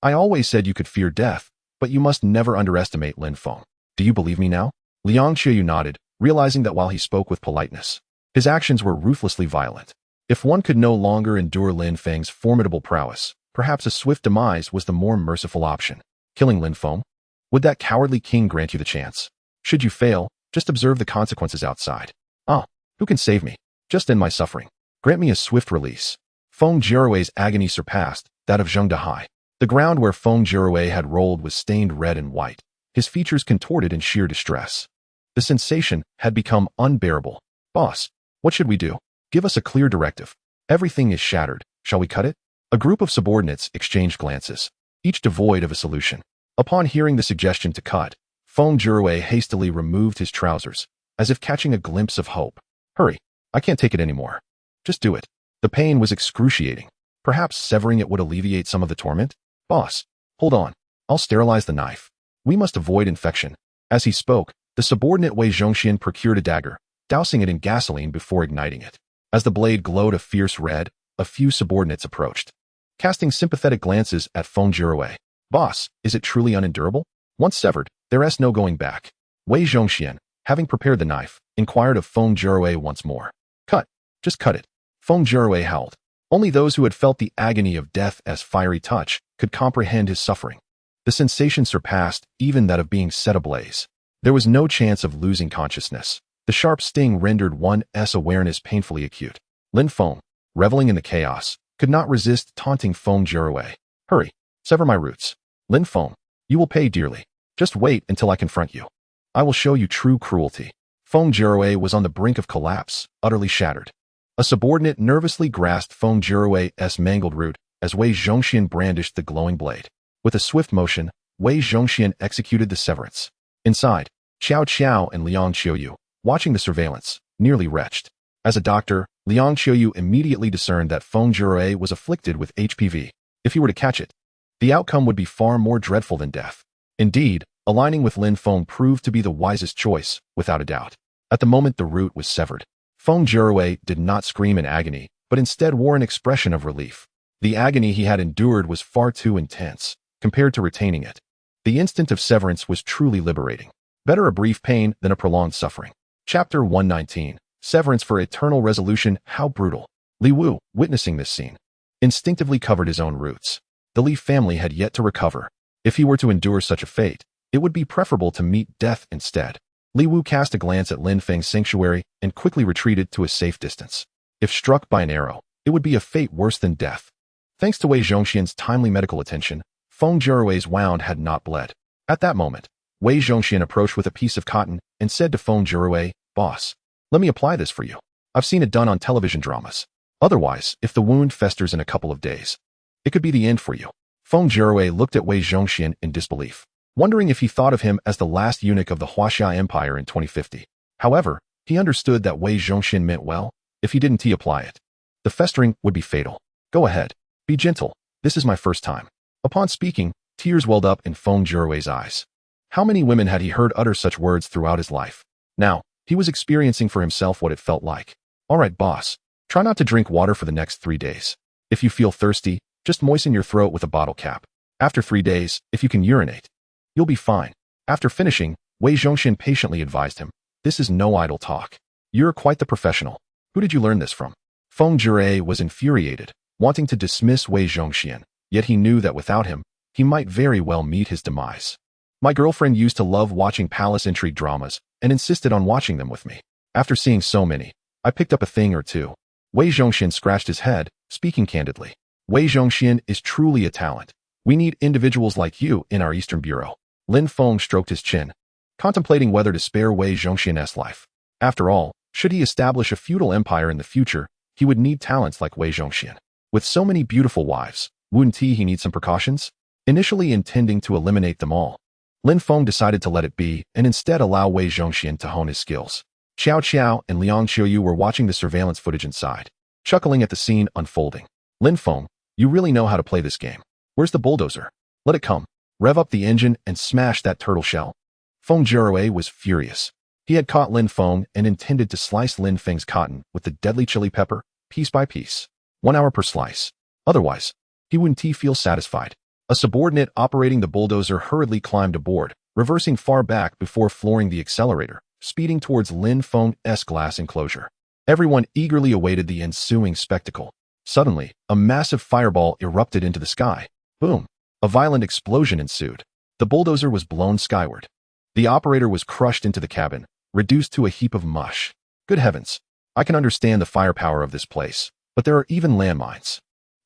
A: I always said you could fear death, but you must never underestimate Lin Feng. Do you believe me now? Liang Qiuyu nodded, realizing that while he spoke with politeness, his actions were ruthlessly violent. If one could no longer endure Lin Feng's formidable prowess, perhaps a swift demise was the more merciful option. Killing Lin Feng? Would that cowardly king grant you the chance? Should you fail, just observe the consequences outside. Ah, who can save me? Just end my suffering. Grant me a swift release. Feng Jirui's agony surpassed that of Zheng Dehai. The ground where Feng Jirui had rolled was stained red and white, his features contorted in sheer distress. The sensation had become unbearable. Boss, what should we do? Give us a clear directive. Everything is shattered. Shall we cut it? A group of subordinates exchanged glances, each devoid of a solution. Upon hearing the suggestion to cut, Feng Jirui hastily removed his trousers, as if catching a glimpse of hope. Hurry, I can't take it anymore. Just do it. The pain was excruciating. Perhaps severing it would alleviate some of the torment? Boss, hold on. I'll sterilize the knife. We must avoid infection. As he spoke, the subordinate Wei Zhongxian procured a dagger, dousing it in gasoline before igniting it. As the blade glowed a fierce red, a few subordinates approached, casting sympathetic glances at Feng Jirui. Boss, is it truly unendurable? Once severed, there's no going back. Wei Zhongxian, having prepared the knife, inquired of Feng Jirui once more. Cut. Just cut it. Feng Jirui howled. Only those who had felt the agony of death as fiery touch could comprehend his suffering. The sensation surpassed even that of being set ablaze. There was no chance of losing consciousness. The sharp sting rendered one's awareness painfully acute. Lin Feng, reveling in the chaos, could not resist taunting Feng Jirui. Hurry, sever my roots. Lin Feng, you will pay dearly. Just wait until I confront you. I will show you true cruelty. Feng Jirui was on the brink of collapse, utterly shattered. A subordinate nervously grasped Feng Jirui's mangled root as Wei Zhongxian brandished the glowing blade. With a swift motion, Wei Zhongxian executed the severance. Inside, Xiao Qiao and Liang Qiuyu, watching the surveillance, nearly retched. As a doctor, Liang Qiuyu immediately discerned that Feng Jirui was afflicted with HPV. If he were to catch it, the outcome would be far more dreadful than death. Indeed, aligning with Lin Feng proved to be the wisest choice, without a doubt. At the moment the root was severed, Feng Jirui did not scream in agony, but instead wore an expression of relief. The agony he had endured was far too intense, compared to retaining it. The instant of severance was truly liberating. Better a brief pain than a prolonged suffering. Chapter 119. Severance for Eternal Resolution. How brutal. Li Wu, witnessing this scene, instinctively covered his own roots. The Li family had yet to recover. If he were to endure such a fate, it would be preferable to meet death instead. Li Wu cast a glance at Lin Feng's sanctuary and quickly retreated to a safe distance. If struck by an arrow, it would be a fate worse than death. Thanks to Wei Zhongxian's timely medical attention, Feng Jirui's wound had not bled. At that moment, Wei Zhongxian approached with a piece of cotton and said to Feng Jirui, "Boss, let me apply this for you. I've seen it done on television dramas. Otherwise, if the wound festers in a couple of days, it could be the end for you." Feng Jirui looked at Wei Zhongxian in disbelief, wondering if he thought of him as the last eunuch of the Huaxia Empire in 2050. However, he understood that Wei Zhongxian meant well. If he didn't apply it, the festering would be fatal. Go ahead. Be gentle. This is my first time. Upon speaking, tears welled up in Feng Jirui's eyes. How many women had he heard utter such words throughout his life? Now, he was experiencing for himself what it felt like. All right, boss. Try not to drink water for the next 3 days. If you feel thirsty, just moisten your throat with a bottle cap. After 3 days, if you can urinate, you'll be fine. After finishing, Wei Zhongxian patiently advised him, this is no idle talk. You're quite the professional. Who did you learn this from? Feng Jirui was infuriated, wanting to dismiss Wei Zhongxian, yet he knew that without him, he might very well meet his demise. My girlfriend used to love watching palace intrigue dramas and insisted on watching them with me. After seeing so many, I picked up a thing or two. Wei Zhongxian scratched his head, speaking candidly. Wei Zhongxian is truly a talent. We need individuals like you in our Eastern Bureau. Lin Feng stroked his chin, contemplating whether to spare Wei Zhongxian's life. After all, should he establish a feudal empire in the future, he would need talents like Wei Zhongxian. With so many beautiful wives, wouldn't he need some precautions? Initially intending to eliminate them all, Lin Feng decided to let it be and instead allow Wei Zhongxian to hone his skills. Xiao Qiao and Liang Xiuyu were watching the surveillance footage inside, chuckling at the scene unfolding. Lin Feng, you really know how to play this game. Where's the bulldozer? Let it come. Rev up the engine and smash that turtle shell. Feng Jirui was furious. He had caught Lin Feng and intended to slice Lin Feng's cotton with the deadly chili pepper, piece by piece. 1 hour per slice. Otherwise, he wouldn't feel satisfied. A subordinate operating the bulldozer hurriedly climbed aboard, reversing far back before flooring the accelerator, speeding towards Lin Feng's glass enclosure. Everyone eagerly awaited the ensuing spectacle. Suddenly, a massive fireball erupted into the sky. Boom! A violent explosion ensued. The bulldozer was blown skyward. The operator was crushed into the cabin, reduced to a heap of mush. Good heavens! I can understand the firepower of this place, but there are even landmines.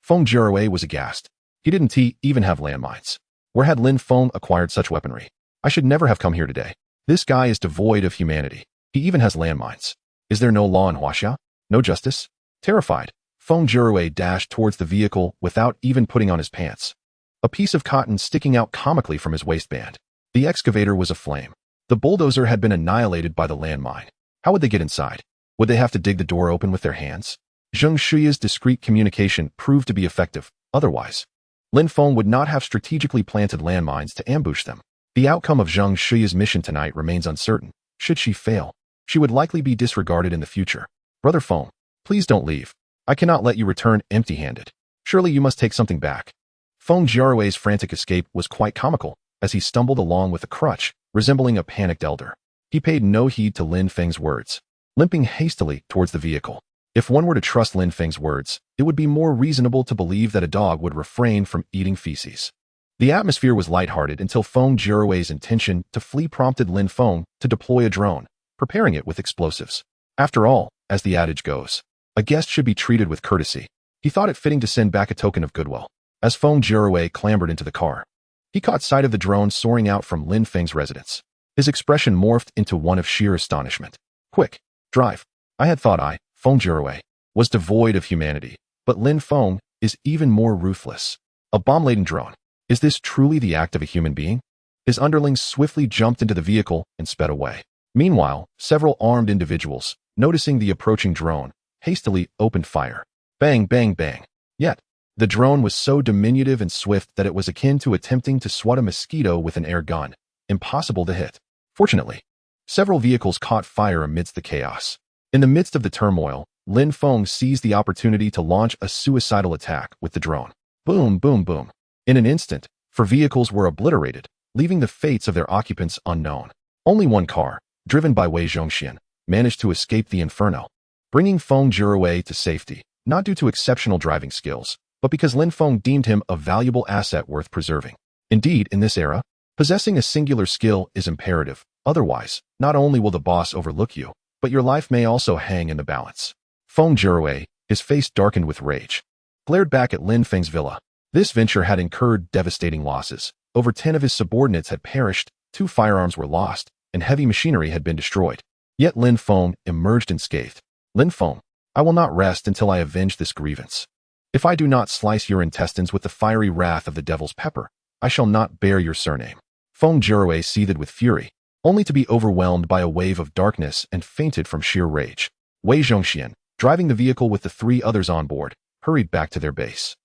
A: Feng Jirui was aghast. He didn't even have landmines. Where had Lin Feng acquired such weaponry? I should never have come here today. This guy is devoid of humanity. He even has landmines. Is there no law in Huaxia? No justice? Terrified, Feng Jirui dashed towards the vehicle without even putting on his pants. A piece of cotton sticking out comically from his waistband. The excavator was aflame. The bulldozer had been annihilated by the landmine. How would they get inside? Would they have to dig the door open with their hands? Zheng Shuya's discreet communication proved to be effective. Otherwise, Lin Feng would not have strategically planted landmines to ambush them. The outcome of Zheng Shuya's mission tonight remains uncertain. Should she fail, she would likely be disregarded in the future. Brother Feng, please don't leave. I cannot let you return empty-handed. Surely you must take something back. Feng Jirui's frantic escape was quite comical, as he stumbled along with a crutch, resembling a panicked elder. He paid no heed to Lin Feng's words, limping hastily towards the vehicle. If one were to trust Lin Feng's words, it would be more reasonable to believe that a dog would refrain from eating feces. The atmosphere was lighthearted until Feng Jirui's intention to flee prompted Lin Feng to deploy a drone, preparing it with explosives. After all, as the adage goes, a guest should be treated with courtesy. He thought it fitting to send back a token of goodwill. As Feng Jirui clambered into the car, he caught sight of the drone soaring out from Lin Feng's residence. His expression morphed into one of sheer astonishment. Quick, drive. I had thought Feng Jirui, was devoid of humanity, but Lin Feng is even more ruthless. A bomb-laden drone. Is this truly the act of a human being? His underlings swiftly jumped into the vehicle and sped away. Meanwhile, several armed individuals, noticing the approaching drone, hastily opened fire. Bang, bang, bang. Yet, the drone was so diminutive and swift that it was akin to attempting to swat a mosquito with an air gun. Impossible to hit. Fortunately, several vehicles caught fire amidst the chaos. In the midst of the turmoil, Lin Feng seized the opportunity to launch a suicidal attack with the drone. Boom, boom, boom. In an instant, 4 vehicles were obliterated, leaving the fates of their occupants unknown. Only one car, driven by Wei Zhongxian, managed to escape the inferno, bringing Feng Jirui to safety, not due to exceptional driving skills, but because Lin Feng deemed him a valuable asset worth preserving. Indeed, in this era, possessing a singular skill is imperative. Otherwise, not only will the boss overlook you, but your life may also hang in the balance. Feng Jirui, his face darkened with rage, glared back at Lin Feng's villa. This venture had incurred devastating losses. Over 10 of his subordinates had perished, 2 firearms were lost, and heavy machinery had been destroyed. Yet Lin Feng emerged unscathed. Lin Feng, I will not rest until I avenge this grievance. If I do not slice your intestines with the fiery wrath of the devil's pepper, I shall not bear your surname. Feng Jirui seethed with fury, only to be overwhelmed by a wave of darkness and fainted from sheer rage. Wei Zhongxian, driving the vehicle with the 3 others on board, hurried back to their base.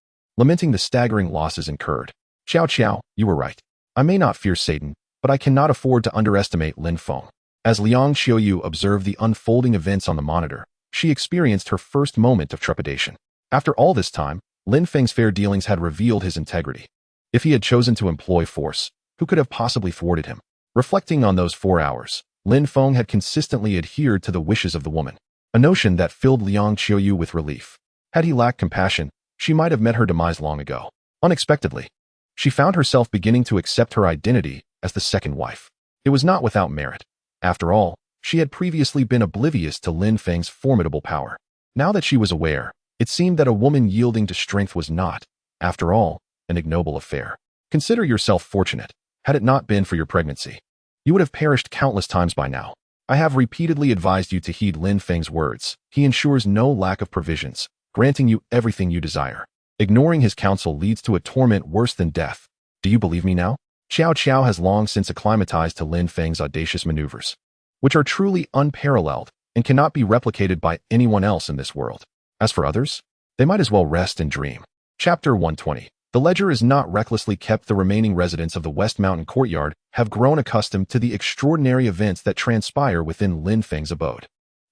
A: lamenting the staggering losses incurred. Xiao Qiao, you were right. I may not fear Satan, but I cannot afford to underestimate Lin Feng. As Liang Qiuyu observed the unfolding events on the monitor, she experienced her first moment of trepidation. After all this time, Lin Feng's fair dealings had revealed his integrity. If he had chosen to employ force, who could have possibly thwarted him? Reflecting on those 4 hours, Lin Feng had consistently adhered to the wishes of the woman, a notion that filled Liang Qiuyu with relief. Had he lacked compassion, she might have met her demise long ago. Unexpectedly, she found herself beginning to accept her identity as the second wife. It was not without merit. After all, she had previously been oblivious to Lin Feng's formidable power. Now that she was aware, it seemed that a woman yielding to strength was not, after all, an ignoble affair. Consider yourself fortunate. Had it not been for your pregnancy, you would have perished countless times by now. I have repeatedly advised you to heed Lin Feng's words. He ensures no lack of provisions, granting you everything you desire. Ignoring his counsel leads to a torment worse than death. Do you believe me now? Xiao Qiao has long since acclimatized to Lin Feng's audacious maneuvers, which are truly unparalleled and cannot be replicated by anyone else in this world. As for others, they might as well rest and dream. Chapter 120. The ledger is not recklessly kept. The remaining residents of the West Mountain Courtyard have grown accustomed to the extraordinary events that transpire within Lin Feng's abode.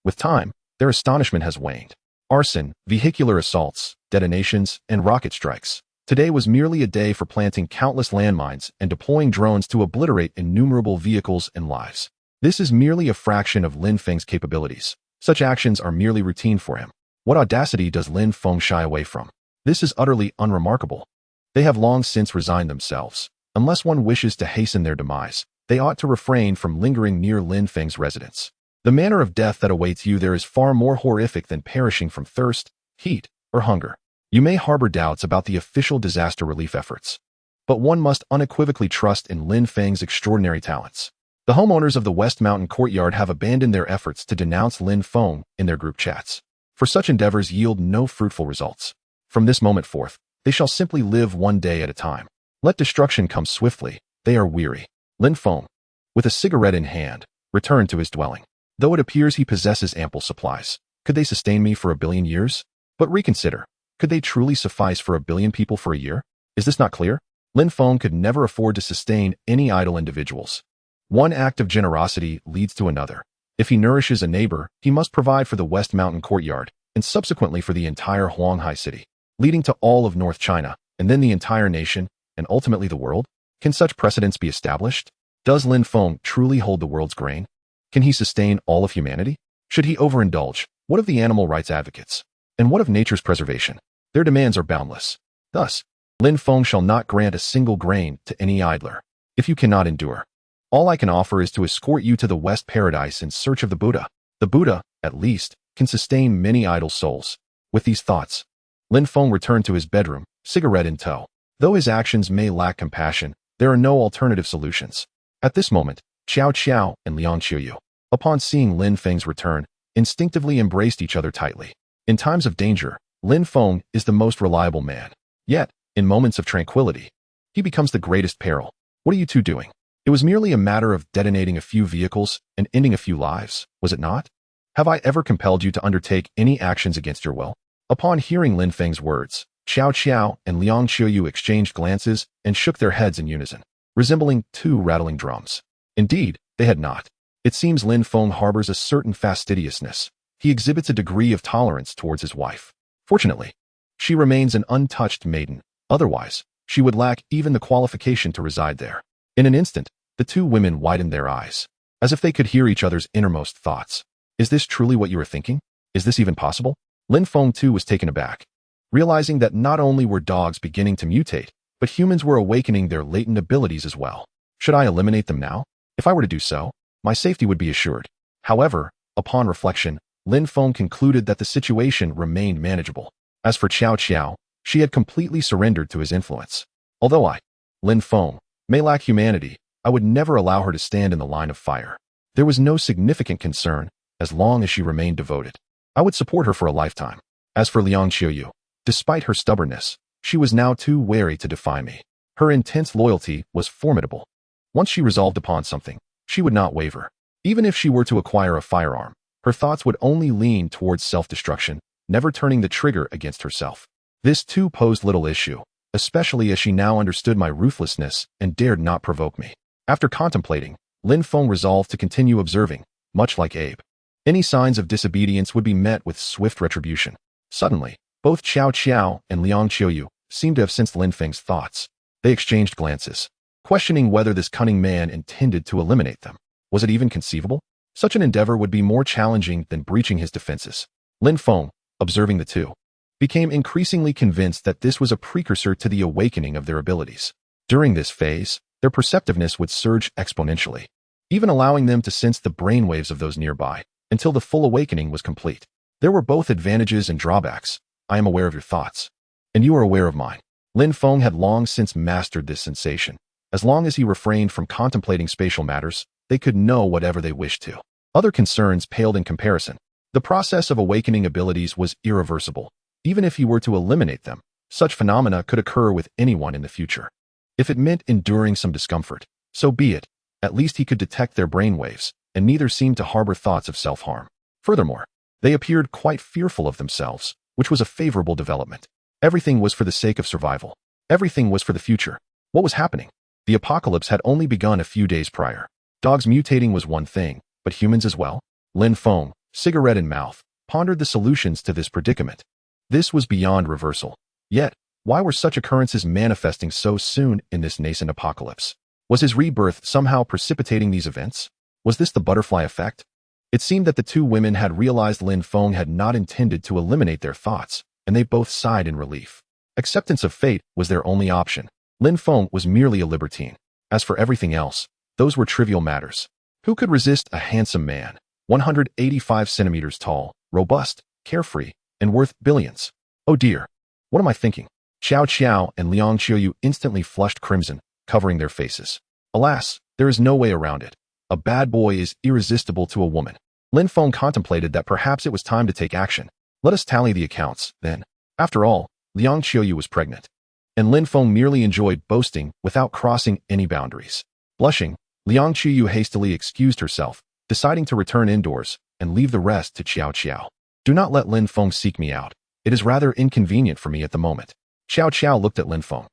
A: With time, their astonishment has waned. Arson, vehicular assaults, detonations, and rocket strikes. Today was merely a day for planting countless landmines and deploying drones to obliterate innumerable vehicles and lives. This is merely a fraction of Lin Feng's capabilities. Such actions are merely routine for him. What audacity does Lin Feng shy away from? This is utterly unremarkable. They have long since resigned themselves. Unless one wishes to hasten their demise, they ought to refrain from lingering near Lin Feng's residence. The manner of death that awaits you there is far more horrific than perishing from thirst, heat, or hunger. You may harbor doubts about the official disaster relief efforts, but one must unequivocally trust in Lin Feng's extraordinary talents. The homeowners of the West Mountain Courtyard have abandoned their efforts to denounce Lin Feng in their group chats, for such endeavors yield no fruitful results. From this moment forth, they shall simply live one day at a time. Let destruction come swiftly, they are weary. Lin Feng, with a cigarette in hand, returned to his dwelling. Though it appears he possesses ample supplies, could they sustain me for 1 billion years? But reconsider. Could they truly suffice for 1 billion people for a year? Is this not clear? Lin Feng could never afford to sustain any idle individuals. One act of generosity leads to another. If he nourishes a neighbor, he must provide for the West Mountain Courtyard, and subsequently for the entire Huanghai city, leading to all of North China, and then the entire nation, and ultimately the world. Can such precedents be established? Does Lin Feng truly hold the world's grain? Can he sustain all of humanity? Should he overindulge? What of the animal rights advocates? And what of nature's preservation? Their demands are boundless. Thus, Lin Feng shall not grant a single grain to any idler. If you cannot endure, all I can offer is to escort you to the West Paradise in search of the Buddha. The Buddha, at least, can sustain many idle souls. With these thoughts, Lin Feng returned to his bedroom, cigarette in tow. Though his actions may lack compassion, there are no alternative solutions. At this moment, Xiao Qiao and Liang Qiuyu, upon seeing Lin Feng's return, instinctively embraced each other tightly. In times of danger, Lin Feng is the most reliable man. Yet, in moments of tranquility, he becomes the greatest peril. What are you two doing? It was merely a matter of detonating a few vehicles and ending a few lives, was it not? Have I ever compelled you to undertake any actions against your will? Upon hearing Lin Feng's words, Xiao Qiao and Liang Qiuyu exchanged glances and shook their heads in unison, resembling two rattling drums. Indeed, they had not. It seems Lin Feng harbors a certain fastidiousness. He exhibits a degree of tolerance towards his wife. Fortunately, she remains an untouched maiden. Otherwise, she would lack even the qualification to reside there. In an instant, the two women widened their eyes, as if they could hear each other's innermost thoughts. Is this truly what you are thinking? Is this even possible? Lin Feng too was taken aback, realizing that not only were dogs beginning to mutate, but humans were awakening their latent abilities as well. Should I eliminate them now? If I were to do so, my safety would be assured. However, upon reflection, Lin Feng concluded that the situation remained manageable. As for Xiao Qiao, she had completely surrendered to his influence. Although I, Lin Feng, may lack humanity, I would never allow her to stand in the line of fire. There was no significant concern, as long as she remained devoted. I would support her for a lifetime. As for Liang Qiuyu, despite her stubbornness, she was now too wary to defy me. Her intense loyalty was formidable. Once she resolved upon something, she would not waver. Even if she were to acquire a firearm, her thoughts would only lean towards self-destruction, never turning the trigger against herself. This too posed little issue, especially as she now understood my ruthlessness and dared not provoke me. After contemplating, Lin Feng resolved to continue observing, much like Abe. Any signs of disobedience would be met with swift retribution. Suddenly, both Qiao Qiao and Liang Qiuyu seemed to have sensed Lin Feng's thoughts. They exchanged glances, questioning whether this cunning man intended to eliminate them. Was it even conceivable? Such an endeavor would be more challenging than breaching his defenses. Lin Feng, observing the two, became increasingly convinced that this was a precursor to the awakening of their abilities. During this phase, their perceptiveness would surge exponentially, even allowing them to sense the brainwaves of those nearby, until the full awakening was complete. There were both advantages and drawbacks. I am aware of your thoughts, and you are aware of mine. Lin Feng had long since mastered this sensation. As long as he refrained from contemplating spatial matters, they could know whatever they wished to. Other concerns paled in comparison. The process of awakening abilities was irreversible. Even if he were to eliminate them, such phenomena could occur with anyone in the future. If it meant enduring some discomfort, so be it. At least he could detect their brainwaves, and neither seemed to harbor thoughts of self-harm. Furthermore, they appeared quite fearful of themselves, which was a favorable development. Everything was for the sake of survival. Everything was for the future. What was happening? The apocalypse had only begun a few days prior. Dogs mutating was one thing, but humans as well? Lin Feng, cigarette in mouth, pondered the solutions to this predicament. This was beyond reversal. Yet, why were such occurrences manifesting so soon in this nascent apocalypse? Was his rebirth somehow precipitating these events? Was this the butterfly effect? It seemed that the two women had realized Lin Feng had not intended to eliminate their thoughts, and they both sighed in relief. Acceptance of fate was their only option. Lin Feng was merely a libertine. As for everything else, those were trivial matters. Who could resist a handsome man, 185 centimeters tall, robust, carefree, and worth billions? Oh dear, what am I thinking? Qiao Qiao and Liang Qiuyu instantly flushed crimson, covering their faces. Alas, there is no way around it. A bad boy is irresistible to a woman. Lin Feng contemplated that perhaps it was time to take action. Let us tally the accounts, then. After all, Liang Qiuyu was pregnant, and Lin Feng merely enjoyed boasting without crossing any boundaries. Blushing, Liang Qiuyu hastily excused herself, deciding to return indoors and leave the rest to Qiao Qiao. Do not let Lin Feng seek me out. It is rather inconvenient for me at the moment. Qiao Qiao looked at Lin Feng,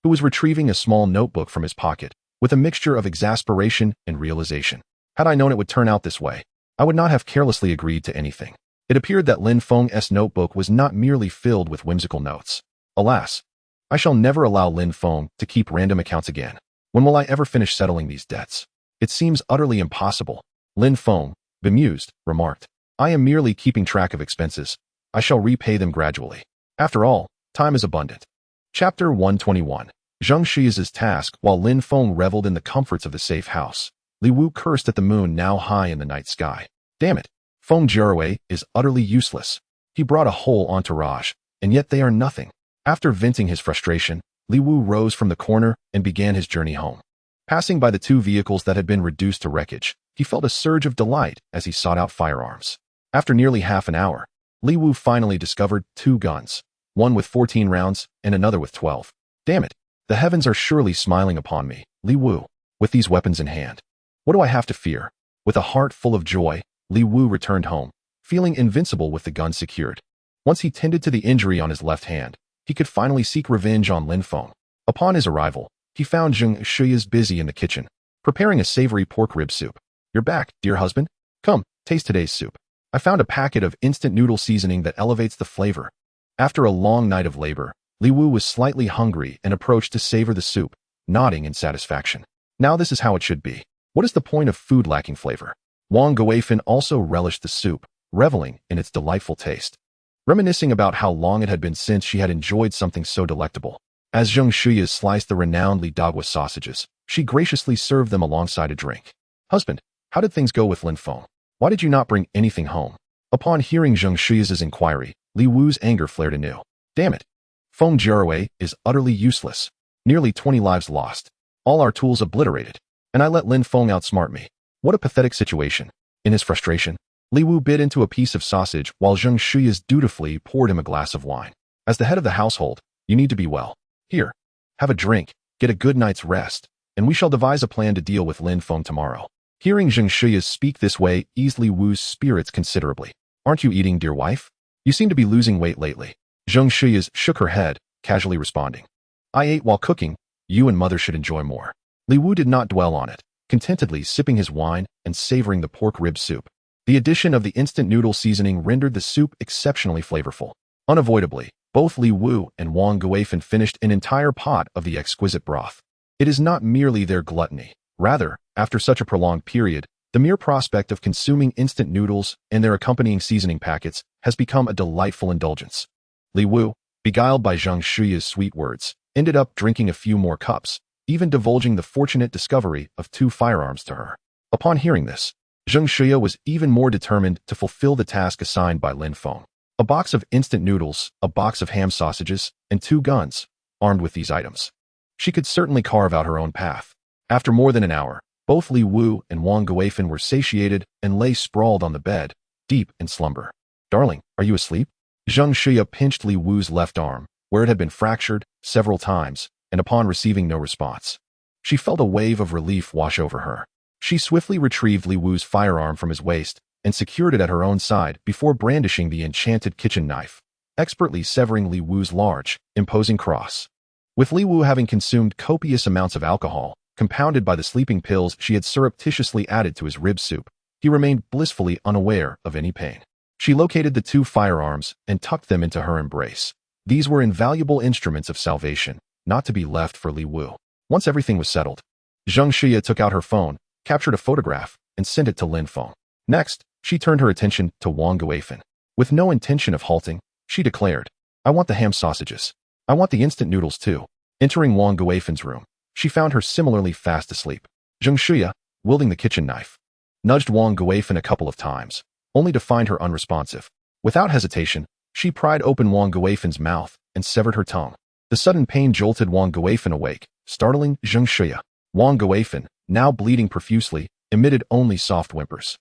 A: who was retrieving a small notebook from his pocket, with a mixture of exasperation and realization. Had I known it would turn out this way, I would not have carelessly agreed to anything. It appeared that Lin Feng's notebook was not merely filled with whimsical notes. Alas, I shall never allow Lin Feng to keep random accounts again. When will I ever finish settling these debts? It seems utterly impossible. Lin Feng, bemused, remarked, I am merely keeping track of expenses. I shall repay them gradually. After all, time is abundant. Chapter 121. Zheng Shi's task. While Lin Feng reveled in the comforts of the safe house, Li Wu cursed at the moon now high in the night sky. Damn it, Feng Jiawei is utterly useless. He brought a whole entourage, and yet they are nothing. After venting his frustration, Li Wu rose from the corner and began his journey home. Passing by the two vehicles that had been reduced to wreckage, he felt a surge of delight as he sought out firearms. After nearly half an hour, Li Wu finally discovered two guns, one with 14 rounds and another with 12. Damn it, the heavens are surely smiling upon me, Li Wu, with these weapons in hand. What do I have to fear? With a heart full of joy, Li Wu returned home, feeling invincible with the gun secured. Once he tended to the injury on his left hand, he could finally seek revenge on Lin Feng. Upon his arrival, he found Zheng Shi's busy in the kitchen, preparing a savory pork rib soup. You're back, dear husband. Come, taste today's soup. I found a packet of instant noodle seasoning that elevates the flavor. After a long night of labor, Li Wu was slightly hungry and approached to savor the soup, nodding in satisfaction. Now this is how it should be. What is the point of food lacking flavor? Wang Guifan also relished the soup, reveling in its delightful taste, reminiscing about how long it had been since she had enjoyed something so delectable. As Zheng Shi sliced the renowned Li Dagua sausages, she graciously served them alongside a drink. Husband, how did things go with Lin Feng? Why did you not bring anything home? Upon hearing Zheng Shi's inquiry, Li Wu's anger flared anew. Damn it! Feng Jiawei is utterly useless. Nearly 20 lives lost. All our tools obliterated. And I let Lin Feng outsmart me. What a pathetic situation. In his frustration, Li Wu bit into a piece of sausage while Zheng Shi dutifully poured him a glass of wine. As the head of the household, you need to be well. Here, have a drink, get a good night's rest, and we shall devise a plan to deal with Lin Feng tomorrow. Hearing Zheng Shi speak this way eased Li Wu's spirits considerably. Aren't you eating, dear wife? You seem to be losing weight lately. Zheng Shuya shook her head, casually responding. I ate while cooking. You and mother should enjoy more. Li Wu did not dwell on it, contentedly sipping his wine and savoring the pork rib soup. The addition of the instant noodle seasoning rendered the soup exceptionally flavorful. Unavoidably, both Li Wu and Wang Guifan finished an entire pot of the exquisite broth. It is not merely their gluttony. Rather, after such a prolonged period, the mere prospect of consuming instant noodles and their accompanying seasoning packets has become a delightful indulgence. Li Wu, beguiled by Zheng Shuya's sweet words, ended up drinking a few more cups, even divulging the fortunate discovery of 2 firearms to her. Upon hearing this, Zheng Shuya was even more determined to fulfill the task assigned by Lin Feng. A box of instant noodles, a box of ham sausages, and 2 guns. Armed with these items, she could certainly carve out her own path. After more than an hour, both Li Wu and Wang Guifan were satiated and lay sprawled on the bed, deep in slumber. Darling, are you asleep? Zheng Shuya pinched Li Wu's left arm, where it had been fractured, several times, and upon receiving no response, she felt a wave of relief wash over her. She swiftly retrieved Li Wu's firearm from his waist and secured it at her own side before brandishing the enchanted kitchen knife, expertly severing Li Wu's large, imposing cross. With Li Wu having consumed copious amounts of alcohol, compounded by the sleeping pills she had surreptitiously added to his rib soup, he remained blissfully unaware of any pain. She located the 2 firearms and tucked them into her embrace. These were invaluable instruments of salvation, not to be left for Li Wu. Once everything was settled, Zheng Shuya took out her phone, captured a photograph, and sent it to Lin Feng. Next, she turned her attention to Wang Guifan. With no intention of halting, she declared, I want the ham sausages. I want the instant noodles too. Entering Wang Guifan's room, she found her similarly fast asleep. Zheng Shuya, wielding the kitchen knife, nudged Wang Guifan a couple of times, only to find her unresponsive. Without hesitation, she pried open Wang Guifan's mouth and severed her tongue. The sudden pain jolted Wang Guifan awake, startling Zheng Shuya. Wang Guifan, now bleeding profusely, emitted only soft whimpers.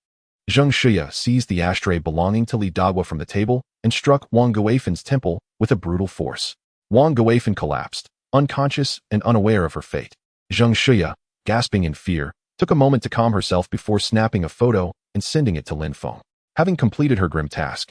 A: Zheng Shuya seized the ashtray belonging to Li Dagua from the table and struck Wang Guifan's temple with a brutal force. Wang Guifan collapsed, unconscious and unaware of her fate. Zheng Shuya, gasping in fear, took a moment to calm herself before snapping a photo and sending it to Lin Feng. Having completed her grim task,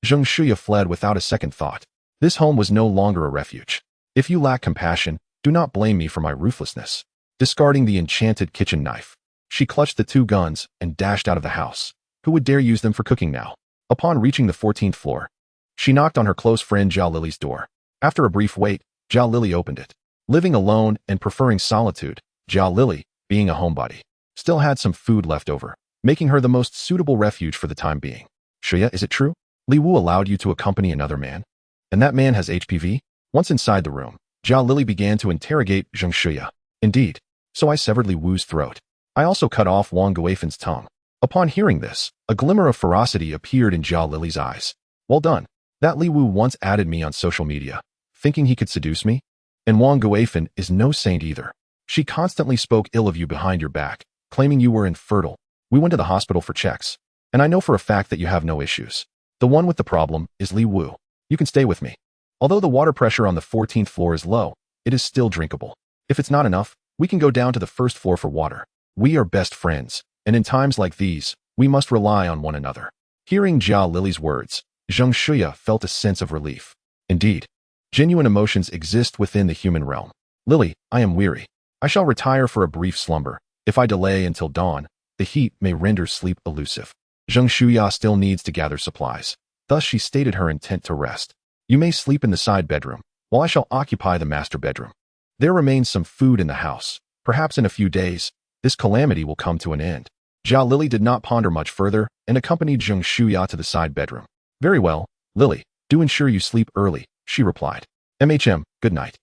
A: Zheng Shuya fled without a second thought. This home was no longer a refuge. If you lack compassion, do not blame me for my ruthlessness. Discarding the enchanted kitchen knife, she clutched the 2 guns and dashed out of the house. Who would dare use them for cooking now? Upon reaching the 14th floor, she knocked on her close friend Zhao Lily's door. After a brief wait, Zhao Lily opened it. Living alone and preferring solitude, Zhao Lily, being a homebody, still had some food left over, making her the most suitable refuge for the time being. Shuya, is it true? Li Wu allowed you to accompany another man? And that man has HPV? Once inside the room, Zhao Lily began to interrogate Zheng Shuya. Indeed. So I severed Li Wu's throat. I also cut off Wang Guifan's tongue. Upon hearing this, a glimmer of ferocity appeared in Zhao Lily's eyes. Well done. That Li Wu once added me on social media, thinking he could seduce me? And Wang Guifan is no saint either. She constantly spoke ill of you behind your back, claiming you were infertile. We went to the hospital for checks, and I know for a fact that you have no issues. The one with the problem is Li Wu. You can stay with me. Although the water pressure on the 14th floor is low, it is still drinkable. If it's not enough, we can go down to the 1st floor for water. We are best friends, and in times like these, we must rely on one another. Hearing Zhao Lily's words, Zheng Shuya felt a sense of relief. Indeed, genuine emotions exist within the human realm. Lily, I am weary. I shall retire for a brief slumber. If I delay until dawn, the heat may render sleep elusive. Zheng Shuya still needs to gather supplies. Thus she stated her intent to rest. You may sleep in the side bedroom, while I shall occupy the master bedroom. There remains some food in the house. Perhaps in a few days, this calamity will come to an end. Zhao Lily did not ponder much further and accompanied Zheng Shuya to the side bedroom. Very well, Lily, do ensure you sleep early, she replied. Good night.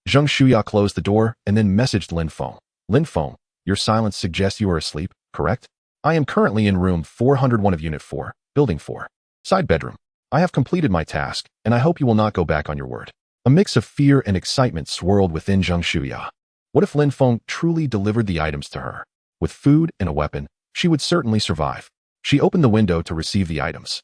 A: Zheng Shuya closed the door and then messaged Lin Feng. Lin Feng, your silence suggests you are asleep, correct? I am currently in room 401 of Unit 4, Building 4. Side bedroom. I have completed my task, and I hope you will not go back on your word. A mix of fear and excitement swirled within Zheng Shuya. What if Lin Feng truly delivered the items to her? With food and a weapon, she would certainly survive. She opened the window to receive the items.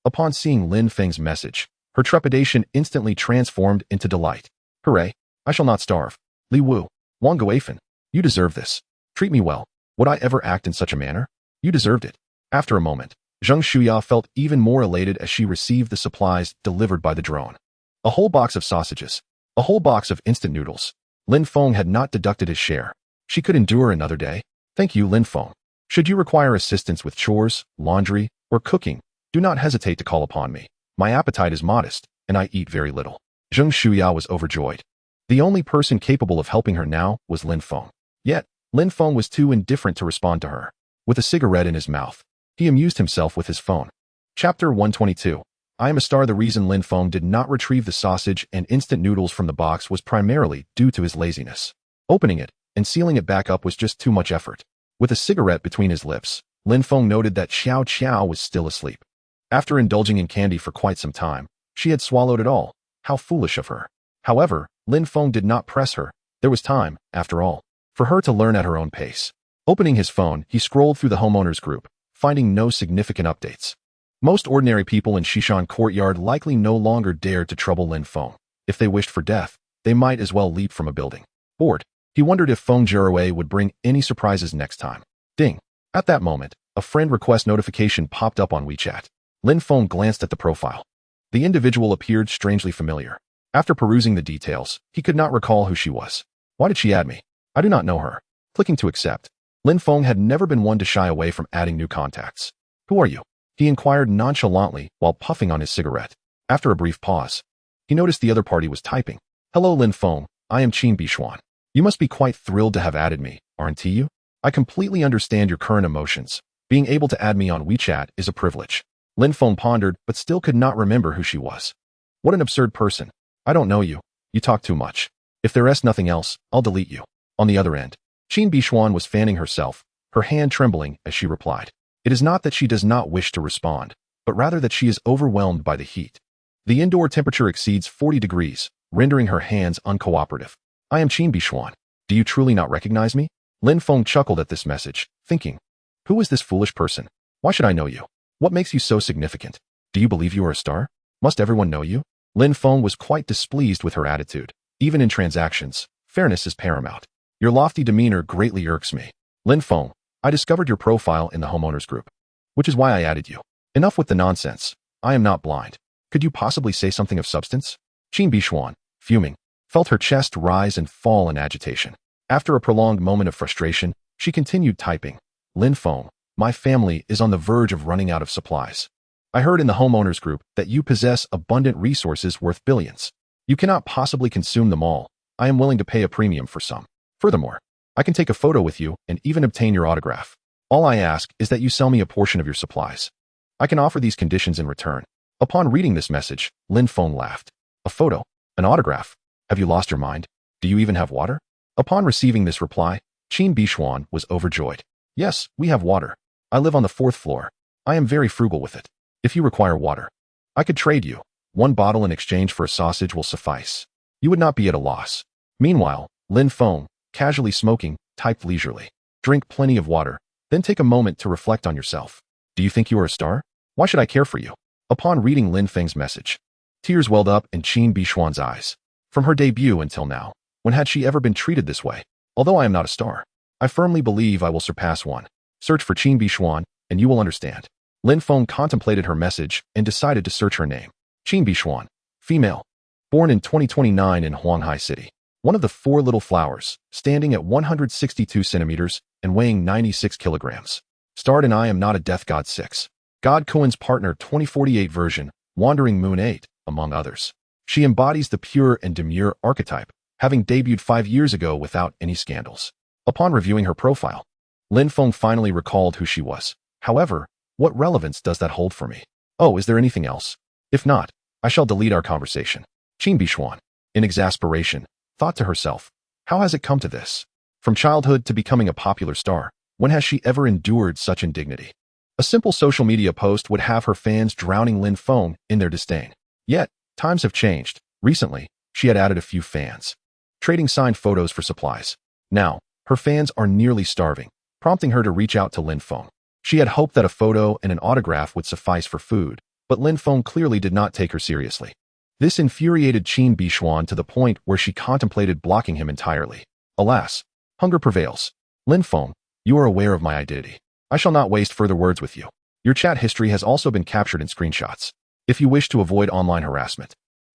A: Upon seeing Lin Feng's message, her trepidation instantly transformed into delight. Hooray! I shall not starve. Li Wu, Wang Guifan, you deserve this. Treat me well. Would I ever act in such a manner? You deserved it. After a moment, Zheng Shuya felt even more elated as she received the supplies delivered by the drone. A whole box of sausages. A whole box of instant noodles. Lin Feng had not deducted his share. She could endure another day. Thank you, Lin Feng. Should you require assistance with chores, laundry, or cooking, do not hesitate to call upon me. My appetite is modest, and I eat very little. Zheng Shuya was overjoyed. The only person capable of helping her now was Lin Feng. Yet, Lin Feng was too indifferent to respond to her. With a cigarette in his mouth, he amused himself with his phone. Chapter 122. I am a star. The reason Lin Feng did not retrieve the sausage and instant noodles from the box was primarily due to his laziness. Opening it and sealing it back up was just too much effort. With a cigarette between his lips, Lin Feng noted that Xiao Qiao was still asleep. After indulging in candy for quite some time, she had swallowed it all. How foolish of her. However, Lin Feng did not press her. There was time, after all, for her to learn at her own pace. Opening his phone, he scrolled through the homeowners group, finding no significant updates. Most ordinary people in Shishan Courtyard likely no longer dared to trouble Lin Feng. If they wished for death, they might as well leap from a building. Bored, he wondered if Feng Jirue would bring any surprises next time. Ding. At that moment, a friend request notification popped up on WeChat. Lin Feng glanced at the profile. The individual appeared strangely familiar. After perusing the details, he could not recall who she was. Why did she add me? I do not know her. Clicking to accept. Lin Feng had never been one to shy away from adding new contacts. Who are you? He inquired nonchalantly while puffing on his cigarette. After a brief pause, he noticed the other party was typing. Hello Lin Feng, I am Qin Bishuan. You must be quite thrilled to have added me, aren't you? I completely understand your current emotions. Being able to add me on WeChat is a privilege. Lin Feng pondered but still could not remember who she was. What an absurd person. I don't know you. You talk too much. If there is nothing else, I'll delete you. On the other end, Qin Bishuan was fanning herself, her hand trembling as she replied. It is not that she does not wish to respond, but rather that she is overwhelmed by the heat. The indoor temperature exceeds 40 degrees, rendering her hands uncooperative. I am Qin Bishuan. Do you truly not recognize me? Lin Feng chuckled at this message, thinking, who is this foolish person? Why should I know you? What makes you so significant? Do you believe you are a star? Must everyone know you? Lin Feng was quite displeased with her attitude. Even in transactions, fairness is paramount. Your lofty demeanor greatly irks me. Lin Feng, I discovered your profile in the homeowners group, which is why I added you. Enough with the nonsense. I am not blind. Could you possibly say something of substance? Qin Bishuan, fuming, felt her chest rise and fall in agitation. After a prolonged moment of frustration, she continued typing. Lin Feng, my family is on the verge of running out of supplies. I heard in the homeowners group that you possess abundant resources worth billions. You cannot possibly consume them all. I am willing to pay a premium for some. Furthermore, I can take a photo with you and even obtain your autograph. All I ask is that you sell me a portion of your supplies. I can offer these conditions in return. Upon reading this message, Lin Feng laughed. A photo? An autograph? Have you lost your mind? Do you even have water? Upon receiving this reply, Qin Bishuan was overjoyed. Yes, we have water. I live on the 4th floor. I am very frugal with it. If you require water, I could trade you. 1 bottle in exchange for a sausage will suffice. You would not be at a loss. Meanwhile, Lin Feng, casually smoking, typed leisurely. Drink plenty of water, then take a moment to reflect on yourself. Do you think you are a star? Why should I care for you? Upon reading Lin Feng's message, tears welled up in Qin Bishuan's eyes. From her debut until now, when had she ever been treated this way? Although I am not a star, I firmly believe I will surpass one. Search for Qin Bishuan, and you will understand. Lin Feng contemplated her message and decided to search her name. Qin Bishuan, female, born in 2029 in Huanghai City. One of the 4 little flowers, standing at 162 centimeters and weighing 96 kilograms. Starred in I Am Not a Death God 6. God Cohen's Partner 2048 version, Wandering Moon 8, among others. She embodies the pure and demure archetype, having debuted 5 years ago without any scandals. Upon reviewing her profile, Lin Feng finally recalled who she was. However, what relevance does that hold for me? Oh, is there anything else? If not, I shall delete our conversation. Qin Bishuan, in exasperation, thought to herself, how has it come to this? From childhood to becoming a popular star, when has she ever endured such indignity? A simple social media post would have her fans drowning Lin Feng in their disdain. Yet, times have changed. Recently, she had added a few fans, trading signed photos for supplies. Now, her fans are nearly starving, prompting her to reach out to Lin Feng. She had hoped that a photo and an autograph would suffice for food, but Lin Feng clearly did not take her seriously. This infuriated Qin Bishuan to the point where she contemplated blocking him entirely. Alas, hunger prevails. Lin Feng, you are aware of my identity. I shall not waste further words with you. Your chat history has also been captured in screenshots. If you wish to avoid online harassment,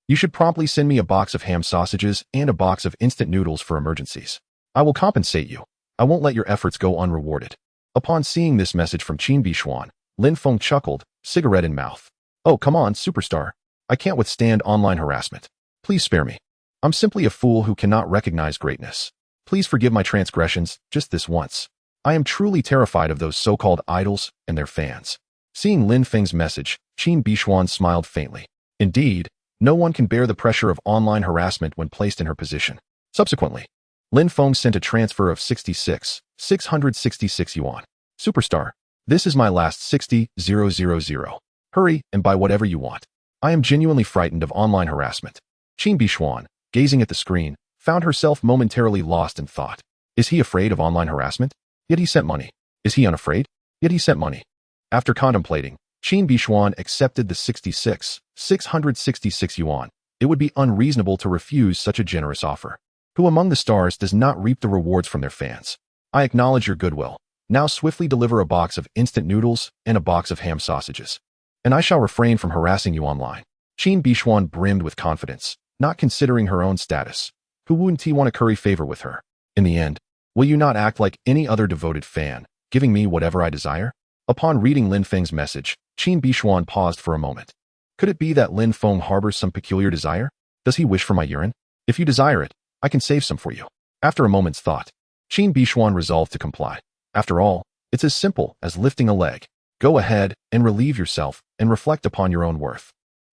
A: You should promptly send me a box of ham sausages and a box of instant noodles for emergencies. I will compensate you. I won't let your efforts go unrewarded. Upon seeing this message from Qin Bixuan, Lin Feng chuckled, cigarette in mouth. Oh, come on, superstar. I can't withstand online harassment. Please spare me. I'm simply a fool who cannot recognize greatness. Please forgive my transgressions, just this once. I am truly terrified of those so-called idols and their fans. Seeing Lin Feng's message, Qin Bixuan smiled faintly. Indeed, no one can bear the pressure of online harassment when placed in her position. Subsequently, Lin Feng sent a transfer of 666 yuan. Superstar, this is my last 60,000. Hurry and buy whatever you want. I am genuinely frightened of online harassment. Qin Bixuan, gazing at the screen, found herself momentarily lost in thought. Is he afraid of online harassment? Yet he sent money. Is he unafraid? Yet he sent money. After contemplating, Qin Bixuan accepted the 666 yuan. It would be unreasonable to refuse such a generous offer. Who among the stars does not reap the rewards from their fans? I acknowledge your goodwill. Now swiftly deliver a box of instant noodles and a box of ham sausages. And I shall refrain from harassing you online. Qin Bixuan brimmed with confidence, not considering her own status. Who wouldn't he want to curry favor with her? In the end, will you not act like any other devoted fan, giving me whatever I desire? Upon reading Lin Feng's message, Qin Bixuan paused for a moment. Could it be that Lin Feng harbors some peculiar desire? Does he wish for my urine? If you desire it, I can save some for you. After a moment's thought, Qin Bixuan resolved to comply. After all, it's as simple as lifting a leg. Go ahead and relieve yourself and reflect upon your own worth.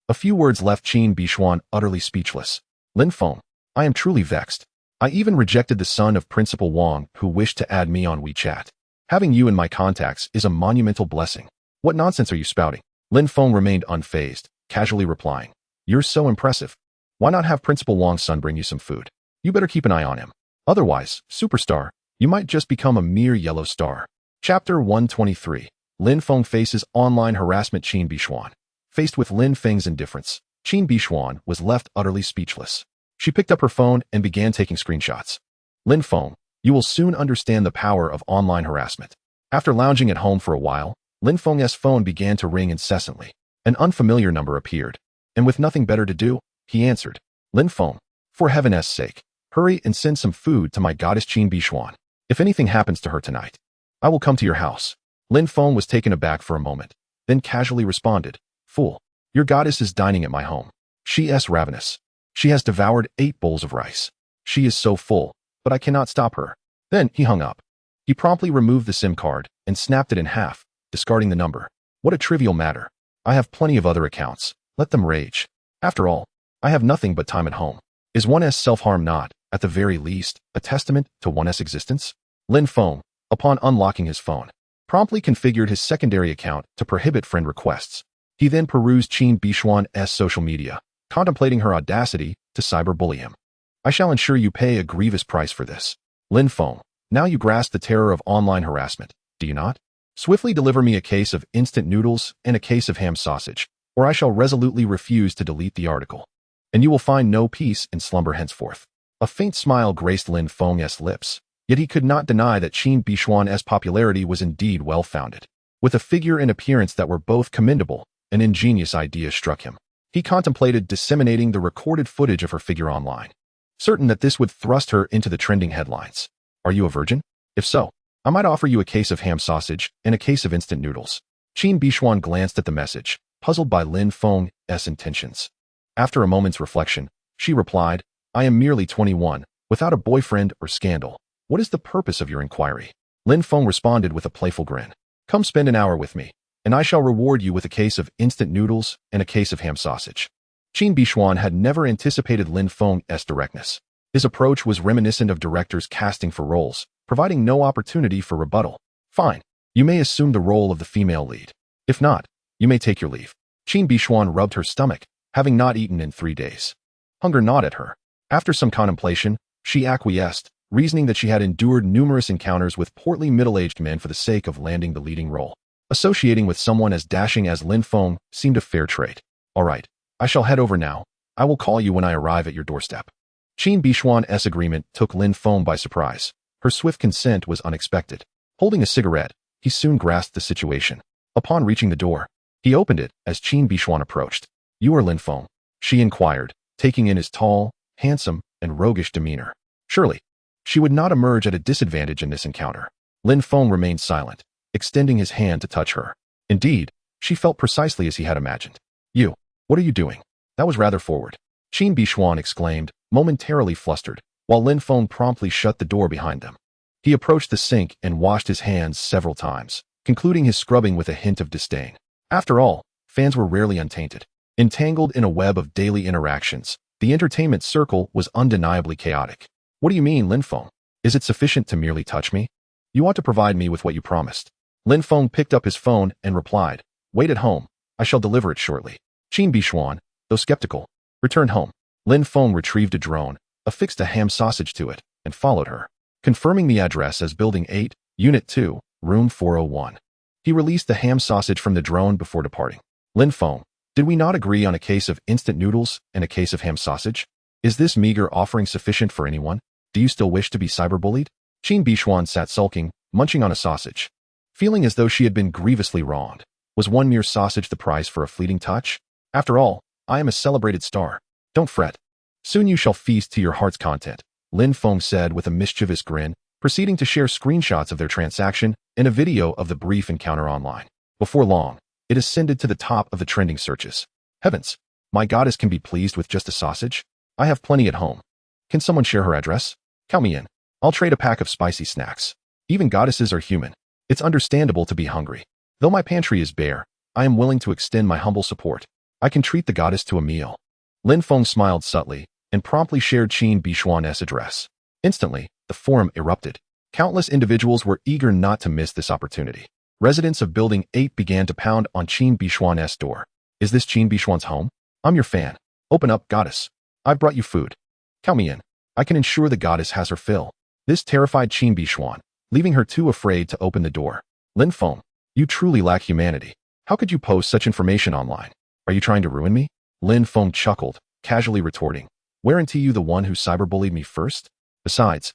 A: A few words left Qin Bixuan utterly speechless. Lin Feng, I am truly vexed. I even rejected the son of Principal Wang who wished to add me on WeChat. Having you in my contacts is a monumental blessing. What nonsense are you spouting? Lin Feng remained unfazed, casually replying. You're so impressive. Why not have Principal Wang's son bring you some food? You better keep an eye on him. Otherwise, superstar, you might just become a mere yellow star. Chapter 123. Lin Feng faces online harassment. Qin Bixuan. Faced with Lin Feng's indifference, Qin Bixuan was left utterly speechless. She picked up her phone and began taking screenshots. Lin Feng, you will soon understand the power of online harassment. After lounging at home for a while, Lin Feng's phone began to ring incessantly. An unfamiliar number appeared, and with nothing better to do, he answered. Lin Feng, for heaven's sake, hurry and send some food to my goddess Qin Bixuan. If anything happens to her tonight, I will come to your house. Lin Feng was taken aback for a moment, then casually responded, Fool, your goddess is dining at my home. She is ravenous. She has devoured 8 bowls of rice. She is so full, but I cannot stop her. Then he hung up. He promptly removed the SIM card and snapped it in half, discarding the number. What a trivial matter. I have plenty of other accounts. Let them rage. After all, I have nothing but time at home. Is one's self-harm not, at the very least, a testament to one's existence? Lin Feng, upon unlocking his phone, promptly configured his secondary account to prohibit friend requests. He then perused Qin Bixuan's social media, contemplating her audacity to cyberbully him. I shall ensure you pay a grievous price for this. Lin Feng, now you grasp the terror of online harassment, do you not? Swiftly deliver me a case of instant noodles and a case of ham sausage, or I shall resolutely refuse to delete the article. And you will find no peace in slumber henceforth. A faint smile graced Lin Feng's lips, yet he could not deny that Qin Bixuan's popularity was indeed well-founded. With a figure and appearance that were both commendable, an ingenious idea struck him. He contemplated disseminating the recorded footage of her figure online, certain that this would thrust her into the trending headlines. Are you a virgin? If so, I might offer you a case of ham sausage and a case of instant noodles. Qin Bixuan glanced at the message, puzzled by Lin Feng's intentions. After a moment's reflection, she replied, I am merely 21, without a boyfriend or scandal. What is the purpose of your inquiry? Lin Feng responded with a playful grin. Come spend an hour with me, and I shall reward you with a case of instant noodles and a case of ham sausage. Qin Bixuan had never anticipated Lin Feng's directness. His approach was reminiscent of directors casting for roles, providing no opportunity for rebuttal. Fine, you may assume the role of the female lead. If not, you may take your leave. Qin Bixuan rubbed her stomach, having not eaten in 3 days. Hunger gnawed at her. After some contemplation, she acquiesced, reasoning that she had endured numerous encounters with portly middle-aged men for the sake of landing the leading role. Associating with someone as dashing as Lin Feng seemed a fair trait. All right, I shall head over now. I will call you when I arrive at your doorstep. Qin Bixuan's agreement took Lin Feng by surprise. Her swift consent was unexpected. Holding a cigarette, he soon grasped the situation. Upon reaching the door, he opened it as Qin Bixuan approached. You are Lin Feng? She inquired, taking in his tall, handsome, and roguish demeanor. Surely, she would not emerge at a disadvantage in this encounter. Lin Feng remained silent, extending his hand to touch her. Indeed, she felt precisely as he had imagined. You, what are you doing? That was rather forward. Qin Bishuan exclaimed, momentarily flustered, while Lin Feng promptly shut the door behind them. He approached the sink and washed his hands several times, concluding his scrubbing with a hint of disdain. After all, fans were rarely untainted. Entangled in a web of daily interactions, the entertainment circle was undeniably chaotic. What do you mean, Lin Feng? Is it sufficient to merely touch me? You ought to provide me with what you promised. Lin Feng picked up his phone and replied, Wait at home. I shall deliver it shortly. Qin Bishuan, though skeptical, returned home. Lin Feng retrieved a drone, affixed a ham sausage to it, and followed her, confirming the address as Building 8, Unit 2, Room 401. He released the ham sausage from the drone before departing. Lin Feng, did we not agree on a case of instant noodles and a case of ham sausage? Is this meager offering sufficient for anyone? Do you still wish to be cyberbullied? Qin Bishuan sat sulking, munching on a sausage, feeling as though she had been grievously wronged. Was one mere sausage the price for a fleeting touch? After all, I am a celebrated star. Don't fret. Soon you shall feast to your heart's content, Lin Feng said with a mischievous grin, proceeding to share screenshots of their transaction and a video of the brief encounter online. Before long, it ascended to the top of the trending searches. Heavens, my goddess can be pleased with just a sausage? I have plenty at home. Can someone share her address? Count me in. I'll trade a pack of spicy snacks. Even goddesses are human. It's understandable to be hungry. Though my pantry is bare, I am willing to extend my humble support. I can treat the goddess to a meal. Lin Feng smiled subtly and promptly shared Qin Bishuan's address. Instantly, the forum erupted. Countless individuals were eager not to miss this opportunity. Residents of Building 8 began to pound on Qin Bishuan's door. Is this Qin Bishuan's home? I'm your fan. Open up, goddess. I've brought you food. Count me in. I can ensure the goddess has her fill. This terrified Qin Bishuan, leaving her too afraid to open the door. Lin Feng, you truly lack humanity. How could you post such information online? Are you trying to ruin me? Lin Feng chuckled, casually retorting. Weren't you the one who cyberbullied me first? Besides,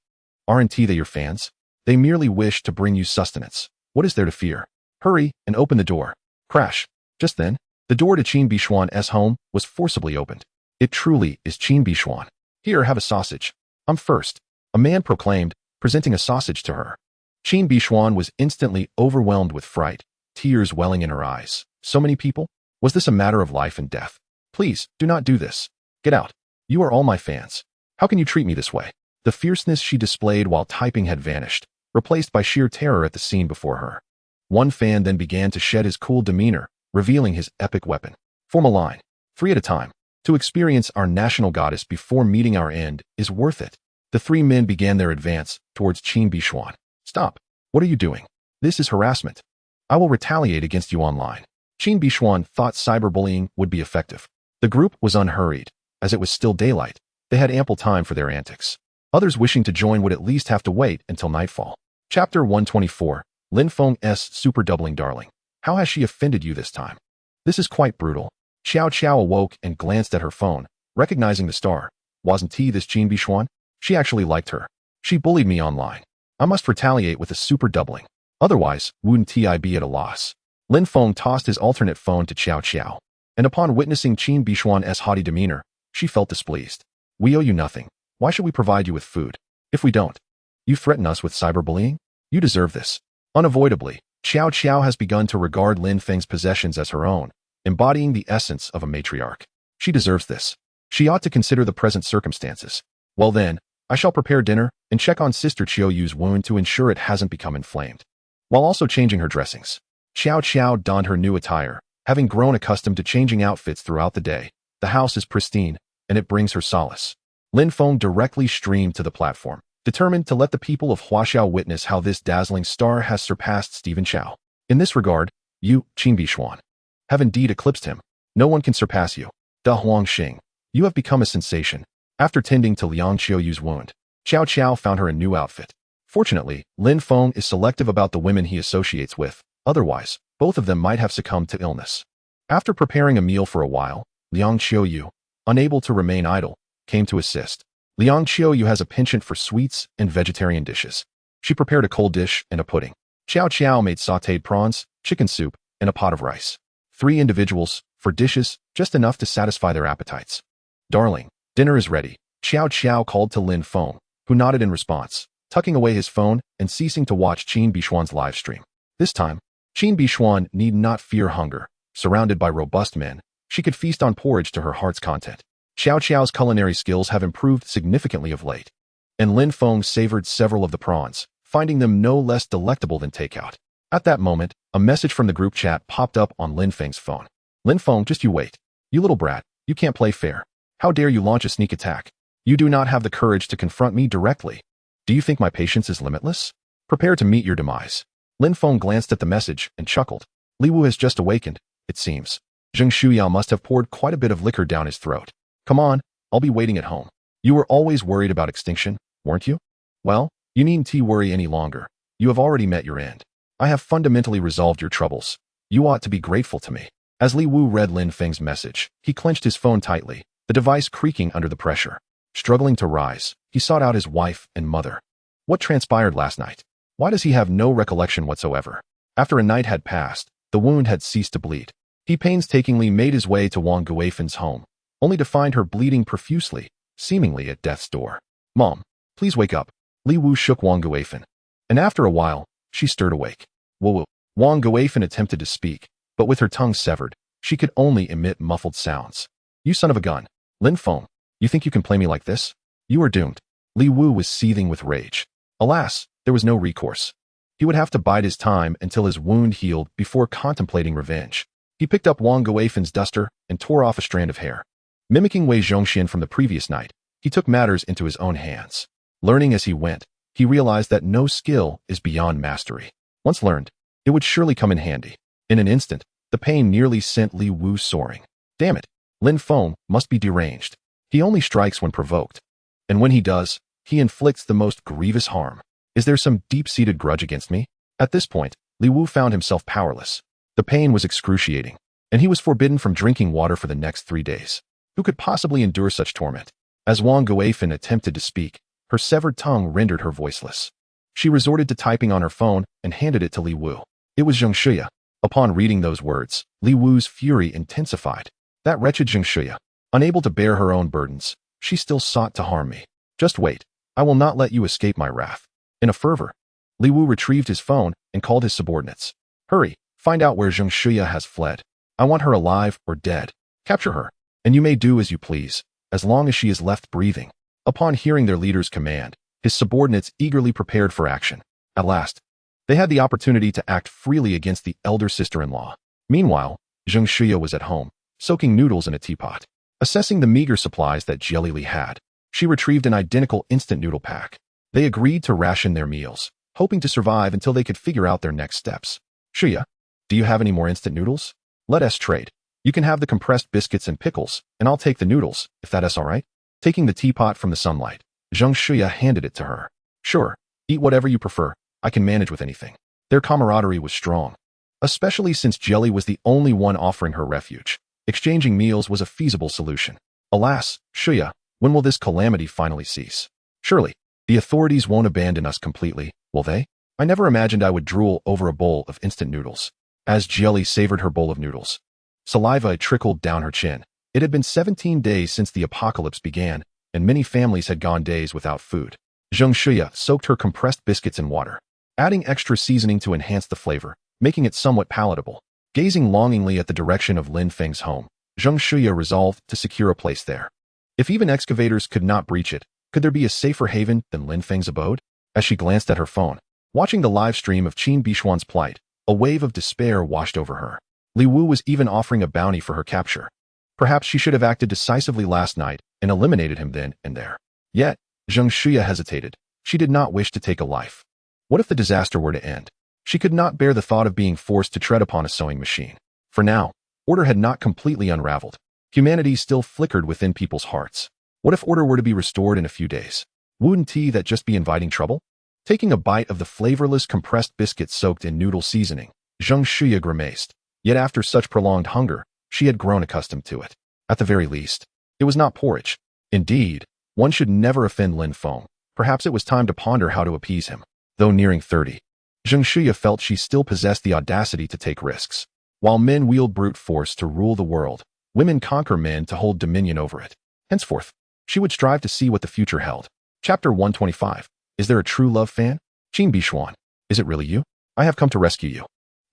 A: aren't they your fans? They merely wish to bring you sustenance. What is there to fear? Hurry and open the door. Crash. Just then, the door to Qin Bishuan's home was forcibly opened. It truly is Qin Bishuan. Here, have a sausage. I'm first, a man proclaimed, presenting a sausage to her. Qin Bishuan was instantly overwhelmed with fright, tears welling in her eyes. So many people? Was this a matter of life and death? Please, do not do this. Get out. You are all my fans. How can you treat me this way? The fierceness she displayed while typing had vanished, replaced by sheer terror at the scene before her. One fan then began to shed his cool demeanor, revealing his epic weapon. Form a line, 3 at a time. To experience our national goddess before meeting our end is worth it. The 3 men began their advance towards Qin Bishuan. Stop. What are you doing? This is harassment. I will retaliate against you online. Qin Bishuan thought cyberbullying would be effective. The group was unhurried. As it was still daylight, they had ample time for their antics. Others wishing to join would at least have to wait until nightfall. Chapter 124, Lin Feng's Super Doubling Darling. How has she offended you this time? This is quite brutal. Xiao Xiao awoke and glanced at her phone, recognizing the star. Wasn't this Qin Bishuan? She actually liked her. She bullied me online. I must retaliate with a super doubling. Otherwise, wouldn't I be at a loss? Lin Feng tossed his alternate phone to Xiao Xiao, and upon witnessing Qin Bishuan's haughty demeanor, she felt displeased. We owe you nothing. Why should we provide you with food? If we don't, you threaten us with cyberbullying? You deserve this. Unavoidably, Xiao Xiao has begun to regard Lin Feng's possessions as her own, embodying the essence of a matriarch. She deserves this. She ought to consider the present circumstances. Well then, I shall prepare dinner and check on Sister Qiao Yu's wound to ensure it hasn't become inflamed. While also changing her dressings, Xiao Xiao donned her new attire, having grown accustomed to changing outfits throughout the day. The house is pristine, and it brings her solace. Lin Feng directly streamed to the platform, determined to let the people of Huaxiao witness how this dazzling star has surpassed Stephen Chow. In this regard, you, Qin Bishuan, have indeed eclipsed him. No one can surpass you. Da Huangxing, you have become a sensation. After tending to Liang Qiuyu's wound, Xiao Qiao found her a new outfit. Fortunately, Lin Feng is selective about the women he associates with. Otherwise, both of them might have succumbed to illness. After preparing a meal for a while, Liang Qiuyu, unable to remain idle, came to assist. Liang Qiuyu has a penchant for sweets and vegetarian dishes. She prepared a cold dish and a pudding. Xiao Qiao made sautéed prawns, chicken soup, and a pot of rice. 3 individuals, for dishes, just enough to satisfy their appetites. Darling, dinner is ready, Xiao Xiao called to Lin Feng, who nodded in response, tucking away his phone and ceasing to watch Qin Bishuan's live stream. This time, Qin Bishuan need not fear hunger. Surrounded by robust men, she could feast on porridge to her heart's content. Xiao Xiao's culinary skills have improved significantly of late, and Lin Feng savored several of the prawns, finding them no less delectable than takeout. At that moment, a message from the group chat popped up on Lin Feng's phone. Lin Feng, just you wait. You little brat, you can't play fair. How dare you launch a sneak attack? You do not have the courage to confront me directly. Do you think my patience is limitless? Prepare to meet your demise. Lin Feng glanced at the message and chuckled. Li Wu has just awakened, it seems. Zheng Shuyao must have poured quite a bit of liquor down his throat. Come on, I'll be waiting at home. You were always worried about extinction, weren't you? Well, you needn't worry any longer. You have already met your end. I have fundamentally resolved your troubles. You ought to be grateful to me. As Li Wu read Lin Feng's message, he clenched his phone tightly, the device creaking under the pressure. Struggling to rise, he sought out his wife and mother. What transpired last night? Why does he have no recollection whatsoever? After a night had passed, the wound had ceased to bleed. He painstakingly made his way to Wang Guifen's home, only to find her bleeding profusely, seemingly at death's door. Mom, please wake up. Li Wu shook Wang Guifen, and after a while, she stirred awake. Woo. Wang Guifen attempted to speak, but with her tongue severed, she could only emit muffled sounds. You son of a gun. Lin Feng, you think you can play me like this? You are doomed. Li Wu was seething with rage. Alas, there was no recourse. He would have to bide his time until his wound healed before contemplating revenge. He picked up Wang Guifen's duster and tore off a strand of hair. Mimicking Wei Zhongxian from the previous night, he took matters into his own hands. Learning as he went, he realized that no skill is beyond mastery. Once learned, it would surely come in handy. In an instant, the pain nearly sent Li Wu soaring. Damn it, Lin Feng must be deranged. He only strikes when provoked. And when he does, he inflicts the most grievous harm. Is there some deep-seated grudge against me? At this point, Li Wu found himself powerless. The pain was excruciating, and he was forbidden from drinking water for the next 3 days. Who could possibly endure such torment? As Wang Guifen attempted to speak, her severed tongue rendered her voiceless. She resorted to typing on her phone and handed it to Li Wu. It was Zheng Shuya. Upon reading those words, Li Wu's fury intensified. That wretched Zheng Shuya. Unable to bear her own burdens, she still sought to harm me. Just wait. I will not let you escape my wrath. In a fervor, Li Wu retrieved his phone and called his subordinates. Hurry, find out where Zheng Shuya has fled. I want her alive or dead. Capture her, and you may do as you please, as long as she is left breathing. Upon hearing their leader's command, his subordinates eagerly prepared for action. At last, they had the opportunity to act freely against the elder sister-in-law. Meanwhile, Zheng Shuya was at home, soaking noodles in a teapot. Assessing the meager supplies that Jelly Li had, she retrieved an identical instant noodle pack. They agreed to ration their meals, hoping to survive until they could figure out their next steps. Shuya, do you have any more instant noodles? Let us trade. You can have the compressed biscuits and pickles, and I'll take the noodles, if that is all right. Taking the teapot from the sunlight, Zheng Shuya handed it to her. Sure, eat whatever you prefer. I can manage with anything. Their camaraderie was strong, especially since Jelly was the only one offering her refuge. Exchanging meals was a feasible solution. Alas, Shuya, when will this calamity finally cease? Surely, the authorities won't abandon us completely, will they? I never imagined I would drool over a bowl of instant noodles. As Jelly savored her bowl of noodles, saliva trickled down her chin. It had been 17 days since the apocalypse began, and many families had gone days without food. Zheng Shuya soaked her compressed biscuits in water, adding extra seasoning to enhance the flavor, making it somewhat palatable. Gazing longingly at the direction of Lin Feng's home, Zheng Shuya resolved to secure a place there. If even excavators could not breach it, could there be a safer haven than Lin Feng's abode? As she glanced at her phone, watching the live stream of Qin Bishuan's plight, a wave of despair washed over her. Li Wu was even offering a bounty for her capture. Perhaps she should have acted decisively last night and eliminated him then and there. Yet, Zheng Shuya hesitated. She did not wish to take a life. What if the disaster were to end? She could not bear the thought of being forced to tread upon a sewing machine. For now, order had not completely unraveled. Humanity still flickered within people's hearts. What if order were to be restored in a few days? Wouldn't that just be inviting trouble? Taking a bite of the flavorless compressed biscuit soaked in noodle seasoning, Zheng Shuya grimaced. Yet after such prolonged hunger, she had grown accustomed to it. At the very least, it was not porridge. Indeed, one should never offend Lin Feng. Perhaps it was time to ponder how to appease him. Though nearing 30, Zheng Shuya felt she still possessed the audacity to take risks. While men wield brute force to rule the world, women conquer men to hold dominion over it. Henceforth, she would strive to see what the future held. Chapter 125. Is there a true love fan? Qin Bishuan. Is it really you? I have come to rescue you.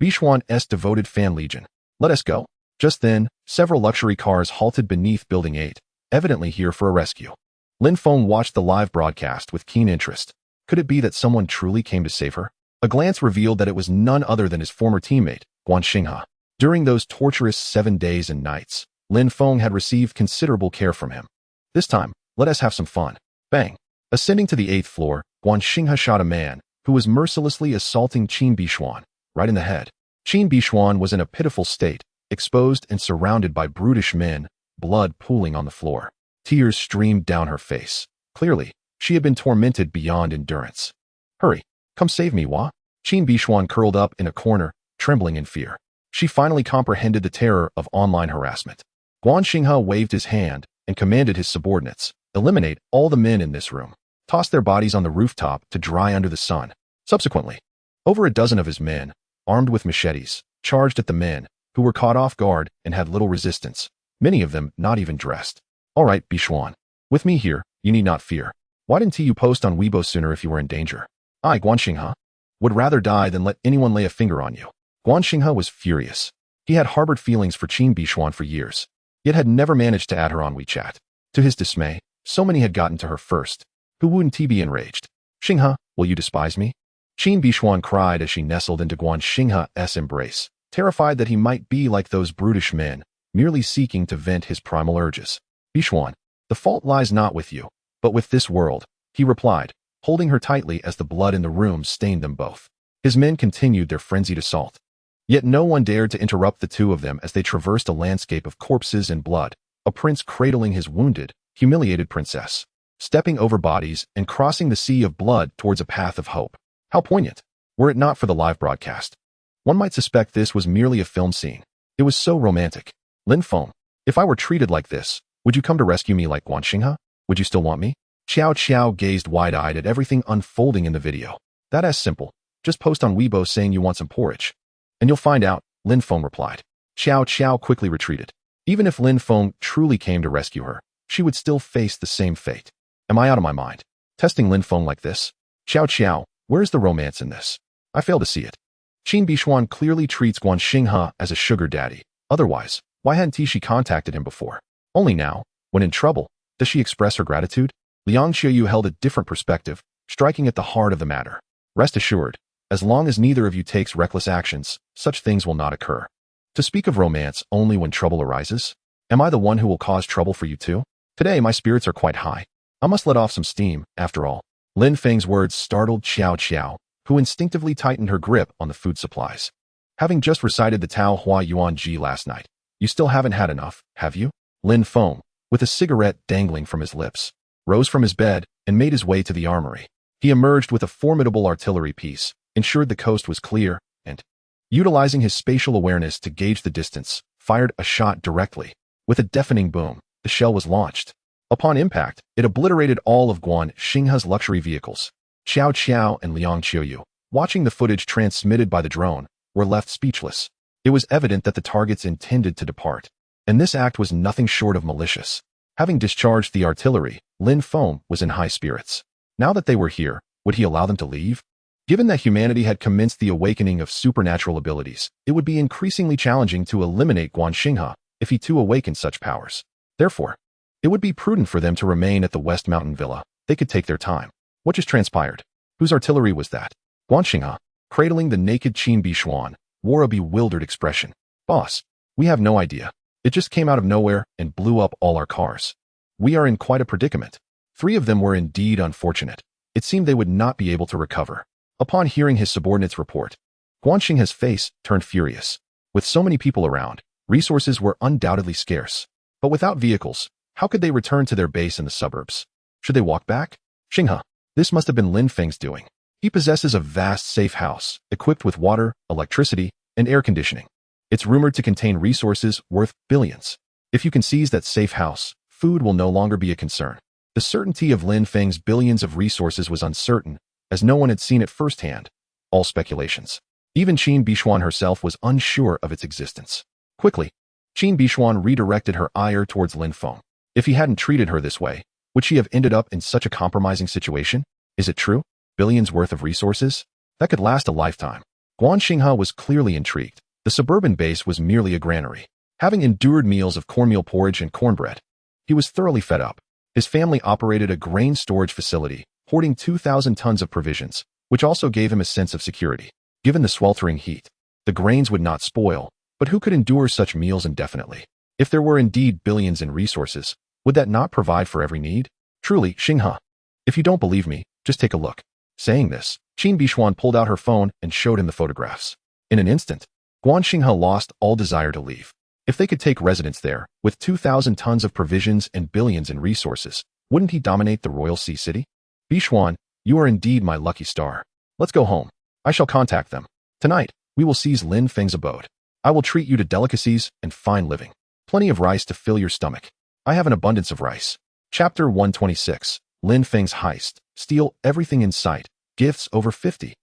A: Bishuan's devoted fan legion. Let us go. Just then, several luxury cars halted beneath Building 8, evidently here for a rescue. Lin Feng watched the live broadcast with keen interest. Could it be that someone truly came to save her? A glance revealed that it was none other than his former teammate, Guan Xinghe. During those torturous 7 days and nights, Lin Feng had received considerable care from him. This time, let us have some fun. Bang! Ascending to the 8th floor, Guan Xinghe shot a man who was mercilessly assaulting Qin Bishuan right in the head. Qin Bishuan was in a pitiful state, exposed and surrounded by brutish men, blood pooling on the floor. Tears streamed down her face. Clearly, she had been tormented beyond endurance. Hurry, come save me, Hua. Qin Bishuan curled up in a corner, trembling in fear. She finally comprehended the terror of online harassment. Guan Xinghe waved his hand and commanded his subordinates, eliminate all the men in this room. Toss their bodies on the rooftop to dry under the sun. Subsequently, over a dozen of his men, armed with machetes, charged at the men, who were caught off guard and had little resistance, many of them not even dressed. All right, Bishuan. With me here, you need not fear. Why didn't you post on Weibo sooner if you were in danger? I, Guan Xinghe, would rather die than let anyone lay a finger on you. Guan Xinghe was furious. He had harbored feelings for Qin Bishuan for years, yet had never managed to add her on WeChat. To his dismay, so many had gotten to her first. Who wouldn't he be enraged? Xinghe, will you despise me? Qin Bishuan cried as she nestled into Guan Xinghe's embrace, terrified that he might be like those brutish men, merely seeking to vent his primal urges. Bishuan, the fault lies not with you, but with this world, he replied, holding her tightly as the blood in the room stained them both. His men continued their frenzied assault. Yet no one dared to interrupt the two of them as they traversed a landscape of corpses and blood, a prince cradling his wounded, humiliated princess, stepping over bodies and crossing the sea of blood towards a path of hope. How poignant, were it not for the live broadcast. One might suspect this was merely a film scene. It was so romantic. Lin Feng, if I were treated like this, would you come to rescue me like Guan Xinghe? Would you still want me? Xiao Qiao gazed wide-eyed at everything unfolding in the video. That's simple. Just post on Weibo saying you want some porridge. And you'll find out, Lin Feng replied. Xiao Qiao quickly retreated. Even if Lin Feng truly came to rescue her, she would still face the same fate. Am I out of my mind? Testing Lin Feng like this? Xiao Qiao, where's the romance in this? I fail to see it. Qin Bishuan clearly treats Guan Xinghe as a sugar daddy. Otherwise, why hadn't she contacted him before? Only now, when in trouble, does she express her gratitude? Liang Qiuyu held a different perspective, striking at the heart of the matter. Rest assured, as long as neither of you takes reckless actions, such things will not occur. To speak of romance only when trouble arises? Am I the one who will cause trouble for you too? Today my spirits are quite high. I must let off some steam, after all. Lin Feng's words startled Xiao Qiao, who instinctively tightened her grip on the food supplies. Having just recited the Tao Hua Yuan Ji last night, you still haven't had enough, have you? Lin Feng, with a cigarette dangling from his lips, rose from his bed and made his way to the armory. He emerged with a formidable artillery piece, ensured the coast was clear, and, utilizing his spatial awareness to gauge the distance, fired a shot directly. With a deafening boom, the shell was launched. Upon impact, it obliterated all of Guan Xinghe's luxury vehicles. Xiao Qiao and Liang Qiuyu, watching the footage transmitted by the drone, were left speechless. It was evident that the targets intended to depart, and this act was nothing short of malicious. Having discharged the artillery, Lin Feng was in high spirits. Now that they were here, would he allow them to leave? Given that humanity had commenced the awakening of supernatural abilities, it would be increasingly challenging to eliminate Guan Xinghe if he too awakened such powers. Therefore, it would be prudent for them to remain at the West Mountain Villa. They could take their time. What just transpired? Whose artillery was that? Guan Xinghe, cradling the naked Qin Bishuan, wore a bewildered expression. Boss, we have no idea. It just came out of nowhere and blew up all our cars. We are in quite a predicament. 3 of them were indeed unfortunate. It seemed they would not be able to recover. Upon hearing his subordinate's report, Guan Xinghe's face turned furious. With so many people around, resources were undoubtedly scarce. But without vehicles, how could they return to their base in the suburbs? Should they walk back? Xinghe, this must have been Lin Feng's doing. He possesses a vast safe house, equipped with water, electricity, and air conditioning. It's rumored to contain resources worth billions. If you can seize that safe house, food will no longer be a concern. The certainty of Lin Feng's billions of resources was uncertain, as no one had seen it firsthand. All speculations. Even Qin Bishuan herself was unsure of its existence. Quickly, Qin Bishuan redirected her ire towards Lin Feng. If he hadn't treated her this way, would she have ended up in such a compromising situation? Is it true? Billions worth of resources? That could last a lifetime. Guan Xinghe was clearly intrigued. The suburban base was merely a granary. Having endured meals of cornmeal porridge and cornbread, he was thoroughly fed up. His family operated a grain storage facility, hoarding 2,000 tons of provisions, which also gave him a sense of security. Given the sweltering heat, the grains would not spoil, but who could endure such meals indefinitely? If there were indeed billions in resources, would that not provide for every need? Truly, Xinghe. If you don't believe me, just take a look. Saying this, Qin Bishuan pulled out her phone and showed him the photographs. In an instant, Guan Xinghe lost all desire to leave. If they could take residence there, with 2,000 tons of provisions and billions in resources, wouldn't he dominate the royal sea city? Bishuan, you are indeed my lucky star. Let's go home. I shall contact them. Tonight, we will seize Lin Feng's abode. I will treat you to delicacies and fine living. Plenty of rice to fill your stomach. I have an abundance of rice. Chapter 126. Lin Feng's heist. Steal everything in sight. Gifts over 50.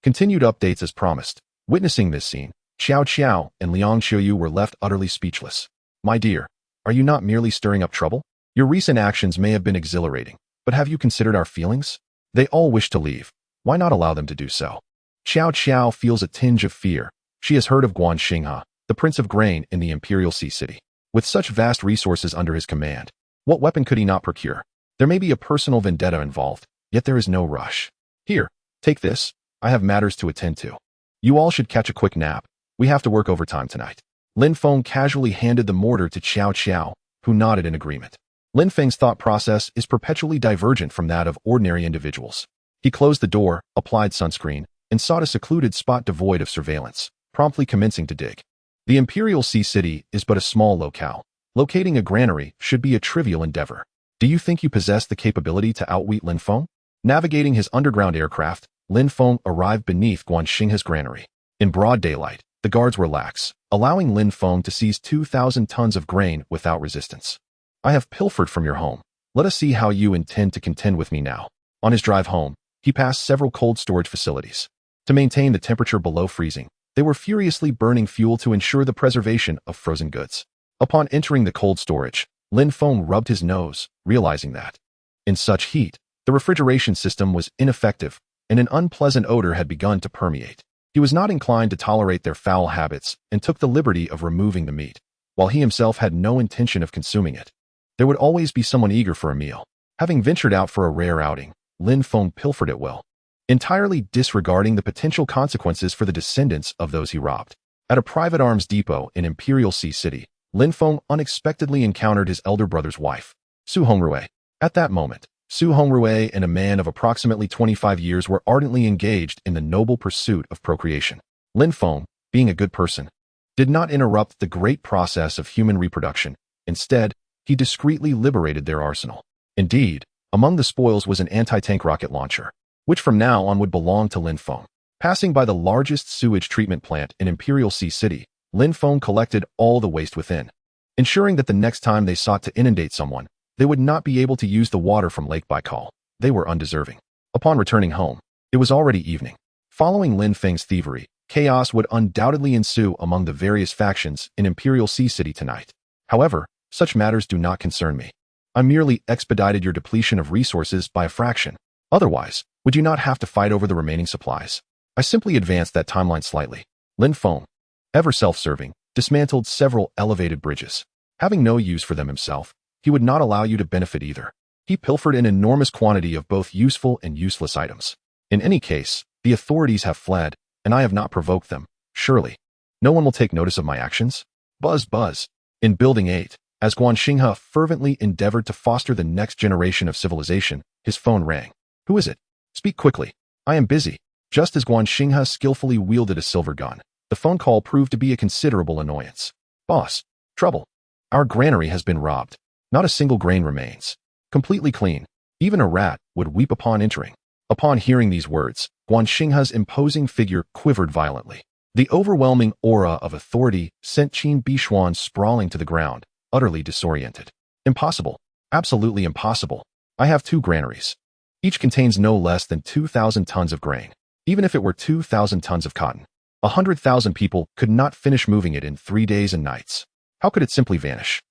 A: Continued updates as promised. Witnessing this scene, Xiao Qiao and Liang Xiuyu were left utterly speechless. My dear, are you not merely stirring up trouble? Your recent actions may have been exhilarating, but have you considered our feelings? They all wish to leave. Why not allow them to do so? Xiao Qiao feels a tinge of fear. She has heard of Guan Xinghe, the Prince of Grain in the Imperial Sea City. With such vast resources under his command, what weapon could he not procure? There may be a personal vendetta involved, yet there is no rush. Here, take this. I have matters to attend to. You all should catch a quick nap. We have to work overtime tonight. Lin Feng casually handed the mortar to Xiao Qiao, who nodded in agreement. Lin Feng's thought process is perpetually divergent from that of ordinary individuals. He closed the door, applied sunscreen, and sought a secluded spot devoid of surveillance, promptly commencing to dig. The Imperial Sea City is but a small locale. Locating a granary should be a trivial endeavor. Do you think you possess the capability to outwit Lin Feng? Navigating his underground aircraft, Lin Feng arrived beneath Guan Xinghe's granary. In broad daylight, the guards were lax, allowing Lin Feng to seize 2,000 tons of grain without resistance. I have pilfered from your home. Let us see how you intend to contend with me now. On his drive home, he passed several cold storage facilities. To maintain the temperature below freezing, they were furiously burning fuel to ensure the preservation of frozen goods. Upon entering the cold storage, Lin Feng rubbed his nose, realizing that, in such heat, the refrigeration system was ineffective, and an unpleasant odor had begun to permeate. He was not inclined to tolerate their foul habits and took the liberty of removing the meat, while he himself had no intention of consuming it. There would always be someone eager for a meal. Having ventured out for a rare outing, Lin Feng pilfered at will, entirely disregarding the potential consequences for the descendants of those he robbed. At a private arms depot in Imperial Sea City, Lin Feng unexpectedly encountered his elder brother's wife, Su Hongrui. At that moment, Su Hongrui and a man of approximately 25 years were ardently engaged in the noble pursuit of procreation. Lin Feng, being a good person, did not interrupt the great process of human reproduction. Instead, he discreetly liberated their arsenal. Indeed, among the spoils was an anti-tank rocket launcher, which from now on would belong to Lin Feng. Passing by the largest sewage treatment plant in Imperial Sea City, Lin Feng collected all the waste within, ensuring that the next time they sought to inundate someone, they would not be able to use the water from Lake Baikal. They were undeserving. Upon returning home, it was already evening. Following Lin Feng's thievery, chaos would undoubtedly ensue among the various factions in Imperial Sea City tonight. However, such matters do not concern me. I merely expedited your depletion of resources by a fraction. Otherwise, would you not have to fight over the remaining supplies? I simply advanced that timeline slightly. Lin Feng, ever self-serving, dismantled several elevated bridges. Having no use for them himself, he would not allow you to benefit either. He pilfered an enormous quantity of both useful and useless items. In any case, the authorities have fled, and I have not provoked them. Surely, no one will take notice of my actions? Buzz buzz. In Building 8, as Guan Xinghe fervently endeavored to foster the next generation of civilization, his phone rang. Who is it? Speak quickly. I am busy. Just as Guan Xinghe skillfully wielded a silver gun, the phone call proved to be a considerable annoyance. Boss, trouble. Our granary has been robbed. Not a single grain remains. Completely clean. Even a rat would weep upon entering. Upon hearing these words, Guan Xinghe's imposing figure quivered violently. The overwhelming aura of authority sent Qin Bishuan sprawling to the ground, utterly disoriented. Impossible. Absolutely impossible. I have 2 granaries. Each contains no less than 2,000 tons of grain. Even if it were 2,000 tons of cotton, 100,000 people could not finish moving it in 3 days and nights. How could it simply vanish?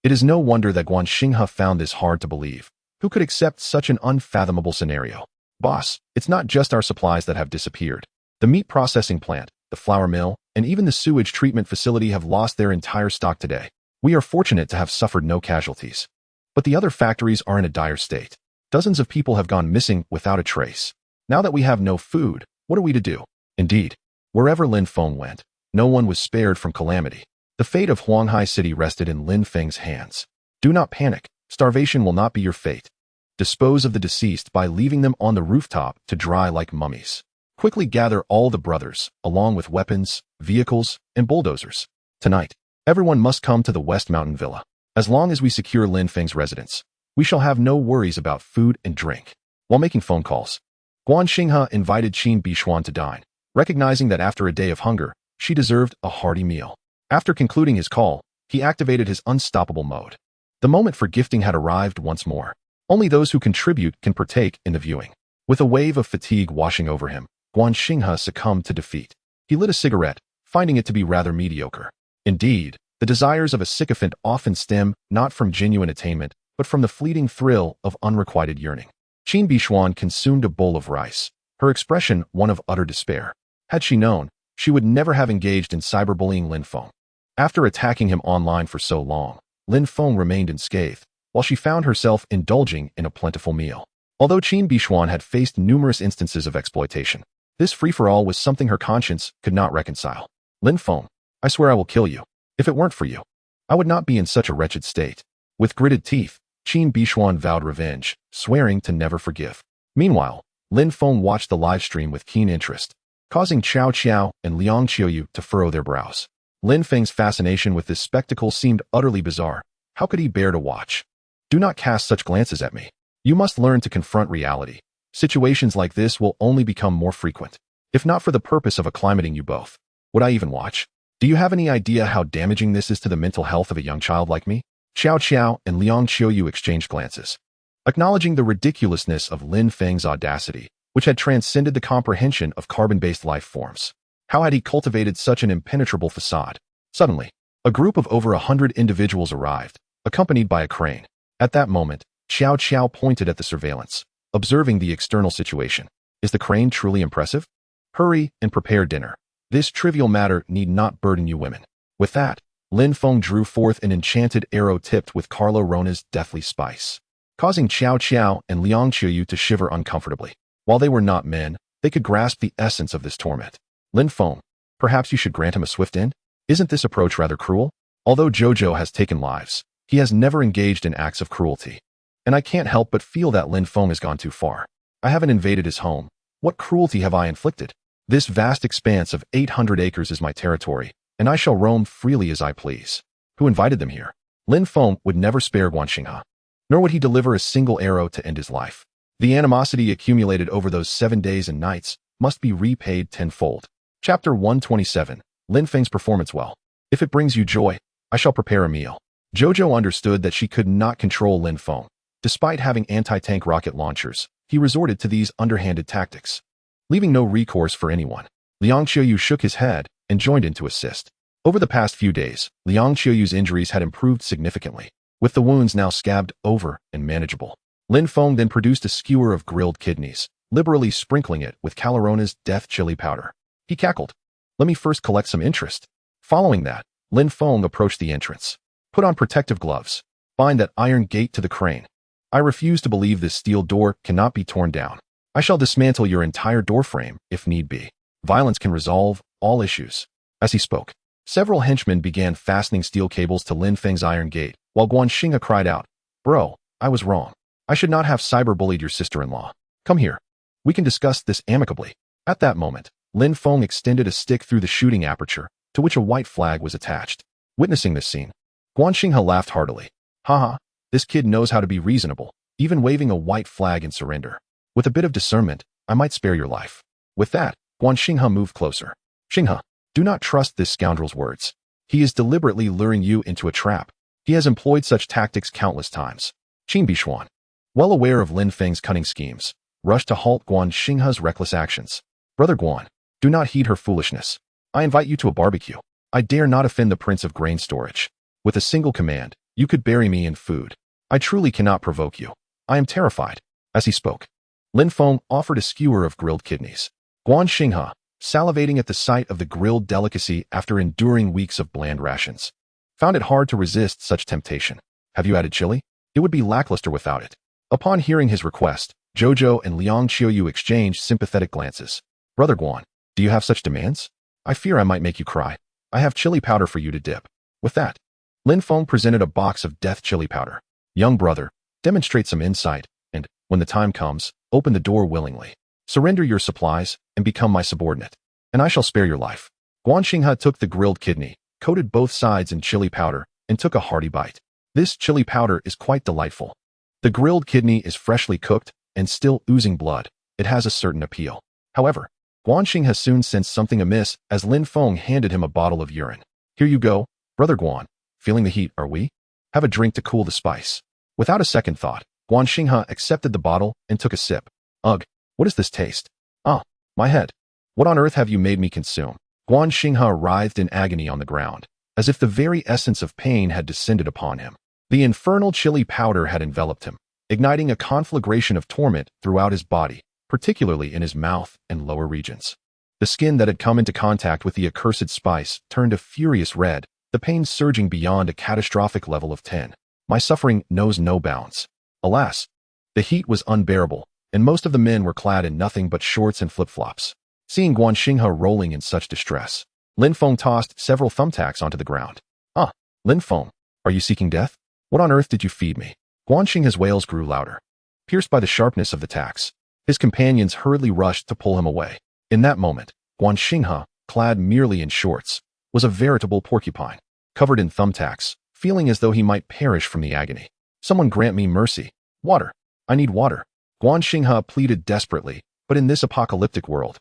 A: It is no wonder that Guan Xinghe found this hard to believe. Who could accept such an unfathomable scenario? Boss, it's not just our supplies that have disappeared. The meat processing plant, the flour mill, and even the sewage treatment facility have lost their entire stock today. We are fortunate to have suffered no casualties. But the other factories are in a dire state. Dozens of people have gone missing without a trace. Now that we have no food, what are we to do? Indeed, wherever Lin Feng went, no one was spared from calamity. The fate of Huanghai City rested in Lin Feng's hands. Do not panic. Starvation will not be your fate. Dispose of the deceased by leaving them on the rooftop to dry like mummies. Quickly gather all the brothers, along with weapons, vehicles, and bulldozers. Tonight, everyone must come to the West Mountain Villa. As long as we secure Lin Feng's residence, we shall have no worries about food and drink. While making phone calls, Guan Xinghe invited Qin Bishuan to dine, recognizing that after a day of hunger, she deserved a hearty meal. After concluding his call, he activated his unstoppable mode. The moment for gifting had arrived once more. Only those who contribute can partake in the viewing. With a wave of fatigue washing over him, Guan Xinghe succumbed to defeat. He lit a cigarette, finding it to be rather mediocre. Indeed, the desires of a sycophant often stem not from genuine attainment, but from the fleeting thrill of unrequited yearning. Qin Bishuan consumed a bowl of rice, her expression one of utter despair. Had she known, she would never have engaged in cyberbullying Lin Feng. After attacking him online for so long, Lin Feng remained unscathed, while she found herself indulging in a plentiful meal. Although Qin Bishuan had faced numerous instances of exploitation, this free-for-all was something her conscience could not reconcile. Lin Feng, I swear I will kill you. If it weren't for you, I would not be in such a wretched state. With gritted teeth, Qin Bishuan vowed revenge, swearing to never forgive. Meanwhile, Lin Feng watched the live stream with keen interest, causing Qiao Qiao and Liang Qiuyu to furrow their brows. Lin Feng's fascination with this spectacle seemed utterly bizarre. How could he bear to watch? Do not cast such glances at me. You must learn to confront reality. Situations like this will only become more frequent. If not for the purpose of acclimating you both, would I even watch? Do you have any idea how damaging this is to the mental health of a young child like me? Qiao Qiao and Liang Qiuyu exchanged glances, acknowledging the ridiculousness of Lin Feng's audacity, which had transcended the comprehension of carbon-based life forms. How had he cultivated such an impenetrable facade? Suddenly, a group of over 100 individuals arrived, accompanied by a crane. At that moment, Qiao Qiao pointed at the surveillance, observing the external situation. Is the crane truly impressive? Hurry and prepare dinner. This trivial matter need not burden you women. With that, Lin Feng drew forth an enchanted arrow tipped with Carlo Rona's deathly spice, causing Qiao Qiao and Liang Qiuyu to shiver uncomfortably. While they were not men, they could grasp the essence of this torment. Lin Feng, perhaps you should grant him a swift end? Isn't this approach rather cruel? Although Jojo has taken lives, he has never engaged in acts of cruelty. And I can't help but feel that Lin Feng has gone too far. I haven't invaded his home. What cruelty have I inflicted? This vast expanse of 800 acres is my territory, and I shall roam freely as I please. Who invited them here? Lin Feng would never spare Guan Xinghe, nor would he deliver a single arrow to end his life. The animosity accumulated over those 7 days and nights must be repaid tenfold. Chapter 127, Lin Feng's performance well. If it brings you joy, I shall prepare a meal. Jojo understood that she could not control Lin Feng. Despite having anti-tank rocket launchers, he resorted to these underhanded tactics, leaving no recourse for anyone. Liang Qiuyu shook his head and joined in to assist. Over the past few days, Liang Qiuyu's injuries had improved significantly, with the wounds now scabbed over and manageable. Lin Feng then produced a skewer of grilled kidneys, liberally sprinkling it with Calorona's death chili powder. He cackled. Let me first collect some interest. Following that, Lin Feng approached the entrance. Put on protective gloves. Bind that iron gate to the crane. I refuse to believe this steel door cannot be torn down. I shall dismantle your entire doorframe, if need be. Violence can resolve all issues. As he spoke, several henchmen began fastening steel cables to Lin Feng's iron gate, while Guan Xinghe cried out, Bro, I was wrong. I should not have cyberbullied your sister-in-law. Come here. We can discuss this amicably. At that moment, Lin Feng extended a stick through the shooting aperture, to which a white flag was attached. Witnessing this scene, Guan Xinghe laughed heartily. Haha, this kid knows how to be reasonable, even waving a white flag in surrender. With a bit of discernment, I might spare your life. With that, Guan Xinghe moved closer. Xinghe, do not trust this scoundrel's words. He is deliberately luring you into a trap. He has employed such tactics countless times. Qin Bishuan, well aware of Lin Feng's cunning schemes, rushed to halt Guan Xinghe's reckless actions. Brother Guan, do not heed her foolishness. I invite you to a barbecue. I dare not offend the Prince of Grain Storage. With a single command, You could bury me in food. I truly cannot provoke you. I am terrified. As he spoke, Lin Feng offered a skewer of grilled kidneys. Guan Xinghe, salivating at the sight of the grilled delicacy after enduring weeks of bland rations, found it hard to resist such temptation. Have you added chili? It would be lackluster without it. Upon hearing his request, Jojo and Liang Qiuyu exchanged sympathetic glances. Brother Guan, do you have such demands? I fear I might make you cry. I have chili powder for you to dip. With that, Lin Feng presented a box of death chili powder. Young brother, demonstrate some insight, and, when the time comes, open the door willingly. Surrender your supplies and become my subordinate, and I shall spare your life. Guan Xinghe took the grilled kidney, coated both sides in chili powder, and took a hearty bite. This chili powder is quite delightful. The grilled kidney is freshly cooked and still oozing blood. It has a certain appeal. However, Guan Xinghe soon sensed something amiss as Lin Feng handed him a bottle of urine. Here you go, Brother Guan. Feeling the heat, are we? Have a drink to cool the spice. Without a second thought, Guan Xinghe accepted the bottle and took a sip. Ugh, what does this taste? Ah, my head. What on earth have you made me consume? Guan Xinghe writhed in agony on the ground, as if the very essence of pain had descended upon him. The infernal chili powder had enveloped him, igniting a conflagration of torment throughout his body, particularly in his mouth and lower regions. The skin that had come into contact with the accursed spice turned a furious red, the pain surging beyond a catastrophic level of 10. My suffering knows no bounds. Alas, the heat was unbearable, and most of the men were clad in nothing but shorts and flip-flops. Seeing Guan Xinghe rolling in such distress, Lin Feng tossed several thumbtacks onto the ground. Ah, Lin Feng, are you seeking death? What on earth did you feed me? Guan Xinghe's wails grew louder. Pierced by the sharpness of the tacks, his companions hurriedly rushed to pull him away. In that moment, Guan Xinghe, clad merely in shorts, was a veritable porcupine, covered in thumbtacks, feeling as though he might perish from the agony. Someone grant me mercy. Water. I need water. Guan Xinghe pleaded desperately, but in this apocalyptic world,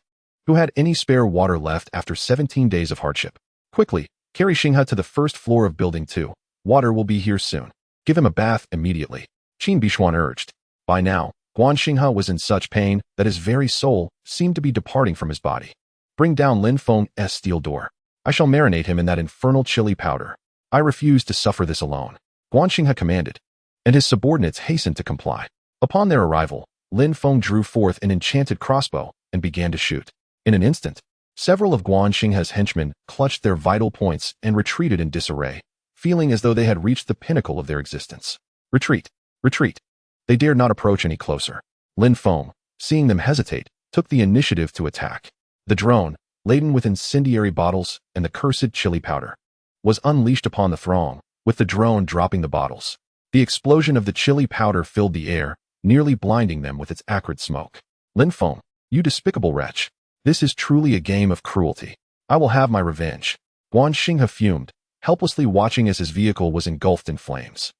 A: who had any spare water left after 17 days of hardship? Quickly, carry Xinghe to the first floor of Building 2. Water will be here soon. Give him a bath immediately. Qin Bishuan urged. By now, Guan Xinghe was in such pain that his very soul seemed to be departing from his body. Bring down Lin Feng's steel door. I shall marinate him in that infernal chili powder. I refuse to suffer this alone. Guan Xinghe commanded, and his subordinates hastened to comply. Upon their arrival, Lin Feng drew forth an enchanted crossbow and began to shoot. In an instant, several of Guan Xinghe's henchmen clutched their vital points and retreated in disarray, feeling as though they had reached the pinnacle of their existence. Retreat! Retreat! They dared not approach any closer. Lin Feng, seeing them hesitate, took the initiative to attack. The drone, laden with incendiary bottles and the cursed chili powder, was unleashed upon the throng, with the drone dropping the bottles. The explosion of the chili powder filled the air, nearly blinding them with its acrid smoke. Lin Feng, you despicable wretch. This is truly a game of cruelty. I will have my revenge. Guan Xinghe fumed, helplessly watching as his vehicle was engulfed in flames.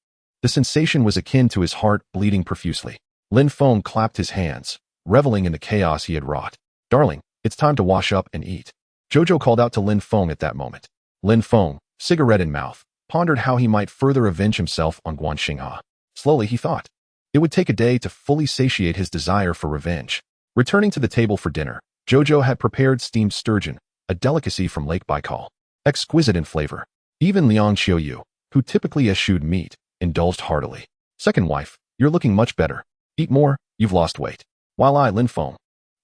A: The sensation was akin to his heart bleeding profusely. Lin Feng clapped his hands, reveling in the chaos he had wrought. Darling, it's time to wash up and eat. Jojo called out to Lin Feng at that moment. Lin Feng, cigarette in mouth, pondered how he might further avenge himself on Guan Xinghe. Slowly he thought. It would take a day to fully satiate his desire for revenge. Returning to the table for dinner, Jojo had prepared steamed sturgeon, a delicacy from Lake Baikal. Exquisite in flavor. Even Liang Qiuyu, who typically eschewed meat, indulged heartily. Second wife, you're looking much better. Eat more, you've lost weight. While I, Lin Feng,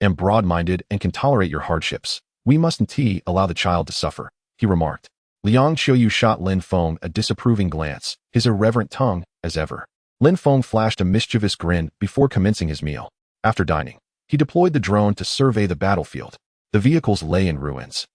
A: am broad-minded and can tolerate your hardships, we mustn't allow the child to suffer, he remarked. Liang Qiuyu shot Lin Feng a disapproving glance, his irreverent tongue, as ever. Lin Feng flashed a mischievous grin before commencing his meal. After dining, he deployed the drone to survey the battlefield. The vehicles lay in ruins,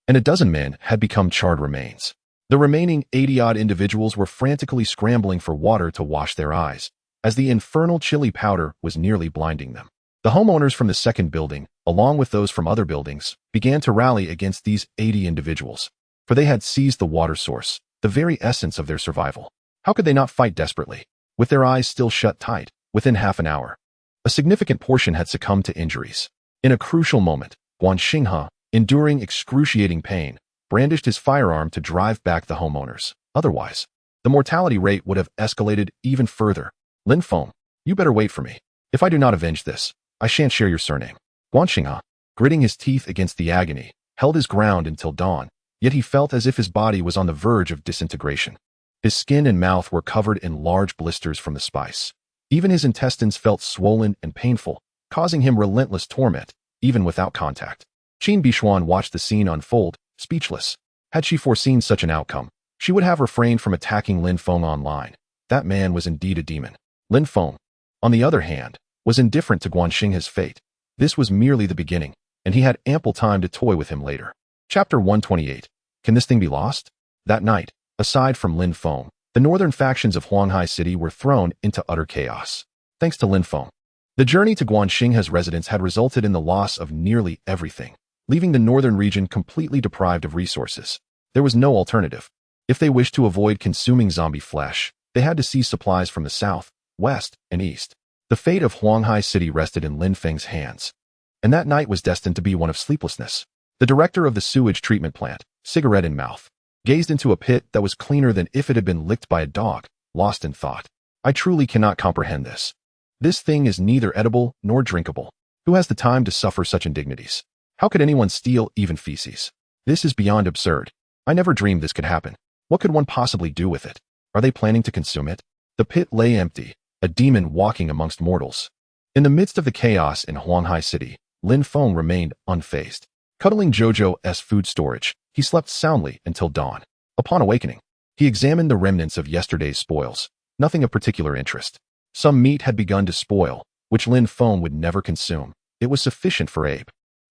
A: and a dozen men had become charred remains. The remaining 80-odd individuals were frantically scrambling for water to wash their eyes, as the infernal chili powder was nearly blinding them. The homeowners from the second building, along with those from other buildings, began to rally against these 80 individuals, for they had seized the water source, the very essence of their survival. How could they not fight desperately? With their eyes still shut tight, within half an hour, a significant portion had succumbed to injuries. In a crucial moment, Guan Xinghe, enduring excruciating pain, brandished his firearm to drive back the homeowners. Otherwise, the mortality rate would have escalated even further. Lin Feng, you better wait for me. If I do not avenge this, I shan't share your surname. Guan Xinghe, gritting his teeth against the agony, held his ground until dawn, yet he felt as if his body was on the verge of disintegration. His skin and mouth were covered in large blisters from the spice. Even his intestines felt swollen and painful, causing him relentless torment, even without contact. Qin Bishuan watched the scene unfold, speechless. Had she foreseen such an outcome, she would have refrained from attacking Lin Feng online. That man was indeed a demon. Lin Feng, on the other hand, was indifferent to Guanxing's fate. This was merely the beginning, and he had ample time to toy with him later. Chapter 128. Can this thing be lost? That night, aside from Lin Feng, the northern factions of Huanghai City were thrown into utter chaos. Thanks to Lin Feng, the journey to Guanxing's residence had resulted in the loss of nearly everything, leaving the northern region completely deprived of resources. There was no alternative. If they wished to avoid consuming zombie flesh, they had to seize supplies from the south, west, and east. The fate of Huanghai City rested in Lin Feng's hands, and that night was destined to be one of sleeplessness. The director of the sewage treatment plant, cigarette in mouth, gazed into a pit that was cleaner than if it had been licked by a dog, lost in thought. I truly cannot comprehend this. This thing is neither edible nor drinkable. Who has the time to suffer such indignities? How could anyone steal even feces? This is beyond absurd. I never dreamed this could happen. What could one possibly do with it? Are they planning to consume it? The pit lay empty, a demon walking amongst mortals. In the midst of the chaos in Huanghai City, Lin Feng remained unfazed. Cuddling Zhou's food storage, he slept soundly until dawn. Upon awakening, he examined the remnants of yesterday's spoils. Nothing of particular interest. Some meat had begun to spoil, which Lin Feng would never consume. It was sufficient for Abe.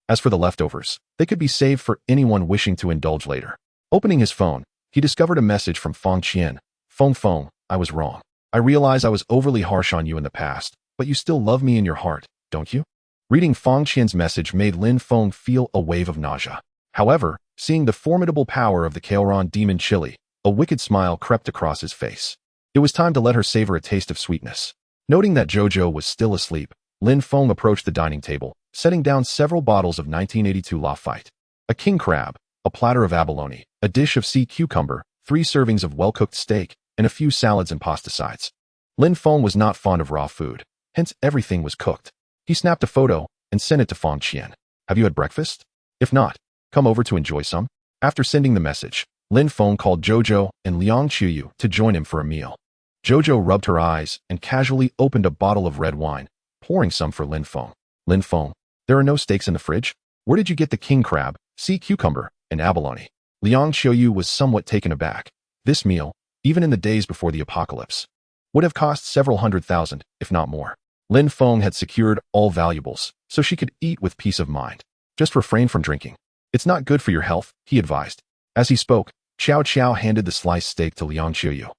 A: As for the leftovers, they could be saved for anyone wishing to indulge later. Opening his phone, he discovered a message from Fang Qian. Feng, I was wrong. I realize I was overly harsh on you in the past, but you still love me in your heart, don't you? Reading Fang Qian's message made Lin Feng feel a wave of nausea. However, seeing the formidable power of the Kaoran demon chili, a wicked smile crept across his face. It was time to let her savor a taste of sweetness. Noting that Zhou was still asleep, Lin Feng approached the dining table, setting down several bottles of 1982 Lafite. A king crab, a platter of abalone, a dish of sea cucumber, 3 servings of well-cooked steak, and a few salads and pasta sides. Lin Feng was not fond of raw food, hence everything was cooked. He snapped a photo and sent it to Fang Qian. Have you had breakfast? If not, come over to enjoy some. After sending the message, Lin Feng called Zhou and Liang Qiuyu to join him for a meal. Zhou rubbed her eyes and casually opened a bottle of red wine, pouring some for Lin Feng. Lin Feng, there are no steaks in the fridge? Where did you get the king crab, sea cucumber, and abalone? Liang Qiuyu was somewhat taken aback. This meal, even in the days before the apocalypse, would have cost several $100,000, if not more. Lin Feng had secured all valuables, so she could eat with peace of mind. Just refrain from drinking. It's not good for your health, he advised. As he spoke, Qiao handed the sliced steak to Liang Qiuyu.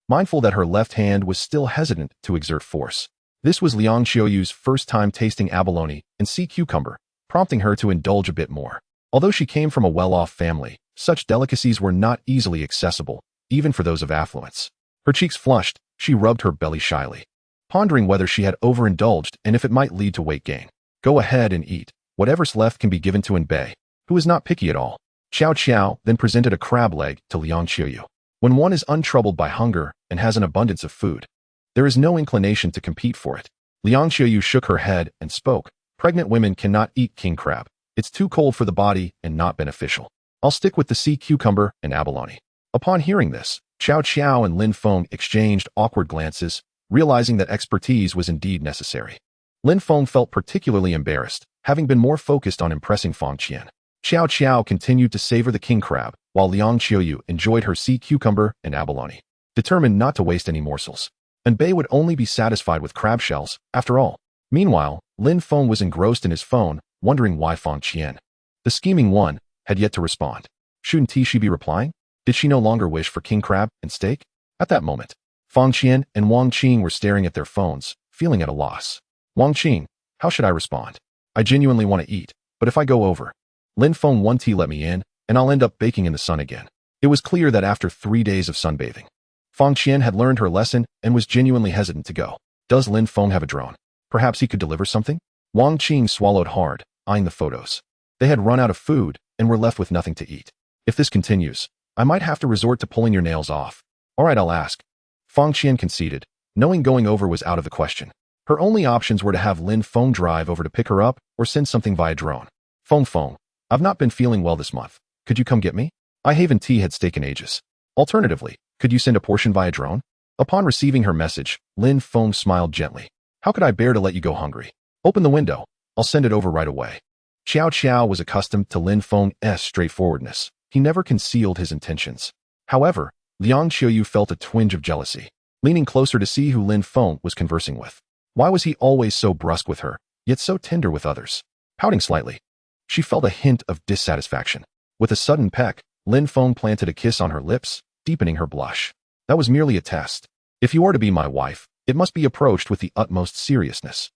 A: Mindful that her left hand was still hesitant to exert force. This was Liang Qiuyu's first time tasting abalone and sea cucumber, prompting her to indulge a bit more. Although she came from a well-off family, such delicacies were not easily accessible, even for those of affluence. Her cheeks flushed, she rubbed her belly shyly, pondering whether she had overindulged and if it might lead to weight gain. Go ahead and eat. Whatever's left can be given to Bei, who is not picky at all. Qiao then presented a crab leg to Liang Qiuyu. When one is untroubled by hunger and has an abundance of food, there is no inclination to compete for it. Liang Qiuyu shook her head and spoke. Pregnant women cannot eat king crab. It's too cold for the body and not beneficial. I'll stick with the sea cucumber and abalone. Upon hearing this, Qiao and Lin Feng exchanged awkward glances, realizing that expertise was indeed necessary. Lin Feng felt particularly embarrassed, having been more focused on impressing Fang Qian. Qiao continued to savor the king crab, while Liang Qiuyu enjoyed her sea cucumber and abalone, determined not to waste any morsels. And Bei would only be satisfied with crab shells, after all. Meanwhile, Lin Feng was engrossed in his phone, wondering why Fang Qian, the scheming one, had yet to respond. Shouldn't she be replying? Did she no longer wish for king crab and steak? At that moment, Fang Qian and Wang Qing were staring at their phones, feeling at a loss. Wang Qing, how should I respond? I genuinely want to eat, but if I go over, Lin Feng won't let me in, and I'll end up baking in the sun again. It was clear that after 3 days of sunbathing, Fang Qian had learned her lesson and was genuinely hesitant to go. Does Lin Feng have a drone? Perhaps he could deliver something? Wang Qing swallowed hard, eyeing the photos. They had run out of food and were left with nothing to eat. If this continues, I might have to resort to pulling your nails off. All right, I'll ask. Fang Qian conceded, knowing going over was out of the question. Her only options were to have Lin Feng drive over to pick her up or send something via drone. Feng, I've not been feeling well this month. Could you come get me? I haven't tea had steak in ages. Alternatively, Could you send a portion via drone? Upon receiving her message, Lin Feng smiled gently. How could I bear to let you go hungry? Open the window. I'll send it over right away. Xiao Qiao was accustomed to Lin Feng's straightforwardness. He never concealed his intentions. However, Liang Qiuyu felt a twinge of jealousy, leaning closer to see who Lin Feng was conversing with. Why was he always so brusque with her, yet so tender with others? Pouting slightly, she felt a hint of dissatisfaction. With a sudden peck, Lin Feng planted a kiss on her lips, deepening her blush. That was merely a test. If you are to be my wife, it must be approached with the utmost seriousness.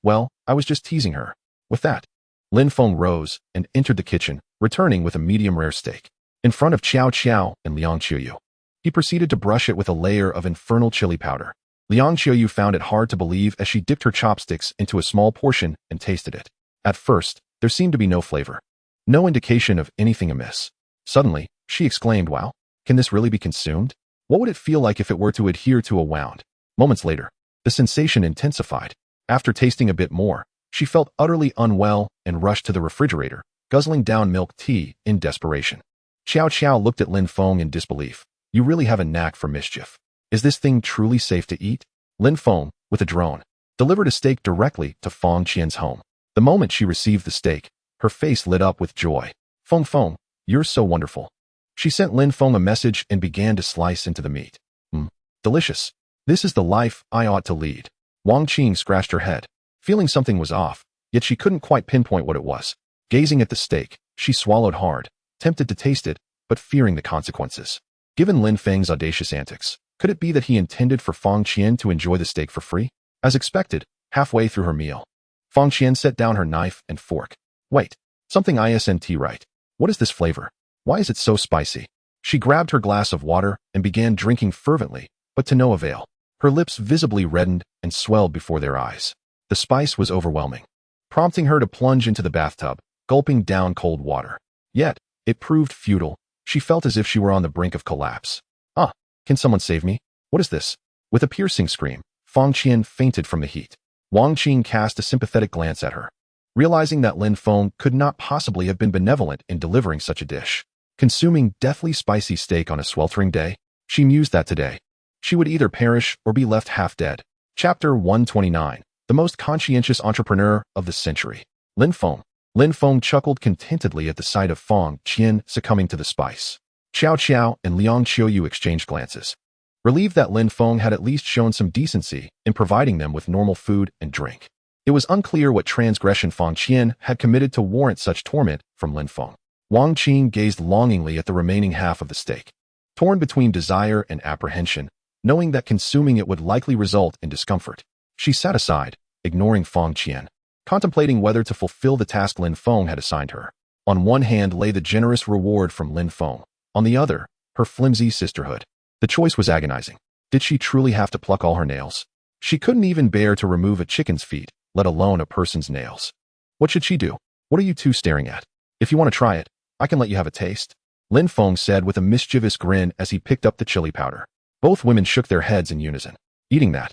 A: Well, I was just teasing her. With that, Lin Feng rose and entered the kitchen, returning with a medium-rare steak. In front of Xiao Qiao and Liang Qiuyu, he proceeded to brush it with a layer of infernal chili powder. Liang Qiuyu found it hard to believe as she dipped her chopsticks into a small portion and tasted it. At first, there seemed to be no flavor. No indication of anything amiss. Suddenly, she exclaimed, wow, can this really be consumed? What would it feel like if it were to adhere to a wound? Moments later, the sensation intensified. After tasting a bit more, she felt utterly unwell and rushed to the refrigerator, guzzling down milk tea in desperation. Xiao Qiao looked at Lin Feng in disbelief. You really have a knack for mischief. Is this thing truly safe to eat? Lin Feng, with a drone, delivered a steak directly to Feng Qian's home. The moment she received the steak, her face lit up with joy. Feng, you're so wonderful. She sent Lin Feng a message and began to slice into the meat. Delicious. This is the life I ought to lead. Wang Qing scratched her head, feeling something was off, yet she couldn't quite pinpoint what it was. Gazing at the steak, she swallowed hard, tempted to taste it, but fearing the consequences. Given Lin Feng's audacious antics, could it be that he intended for Feng Qian to enjoy the steak for free? As expected, halfway through her meal, Feng Qian set down her knife and fork. Wait, something isn't right. What is this flavor? Why is it so spicy? She grabbed her glass of water and began drinking fervently, but to no avail. Her lips visibly reddened and swelled before their eyes. The spice was overwhelming, prompting her to plunge into the bathtub, gulping down cold water. Yet, it proved futile. She felt as if she were on the brink of collapse. Can someone save me? What is this? With a piercing scream, Feng Qian fainted from the heat. Wang Qing cast a sympathetic glance at her, realizing that Lin Feng could not possibly have been benevolent in delivering such a dish. Consuming deathly spicy steak on a sweltering day, she mused that today she would either perish or be left half dead. Chapter 129. The most conscientious entrepreneur of the century. Lin Feng chuckled contentedly at the sight of Feng Qian succumbing to the spice. Xiao Qiao and Liang Qiuyu exchanged glances, relieved that Lin Feng had at least shown some decency in providing them with normal food and drink. It was unclear what transgression Feng Qian had committed to warrant such torment from Lin Feng. Wang Qing gazed longingly at the remaining half of the steak, torn between desire and apprehension, knowing that consuming it would likely result in discomfort. She sat aside, ignoring Feng Qian, contemplating whether to fulfill the task Lin Feng had assigned her. On one hand lay the generous reward from Lin Feng. On the other, her flimsy sisterhood. The choice was agonizing. Did she truly have to pluck all her nails? She couldn't even bear to remove a chicken's feet, let alone a person's nails. What should she do? What are you two staring at? If you want to try it, I can let you have a taste. Lin Feng said with a mischievous grin as he picked up the chili powder. Both women shook their heads in unison. Eating that,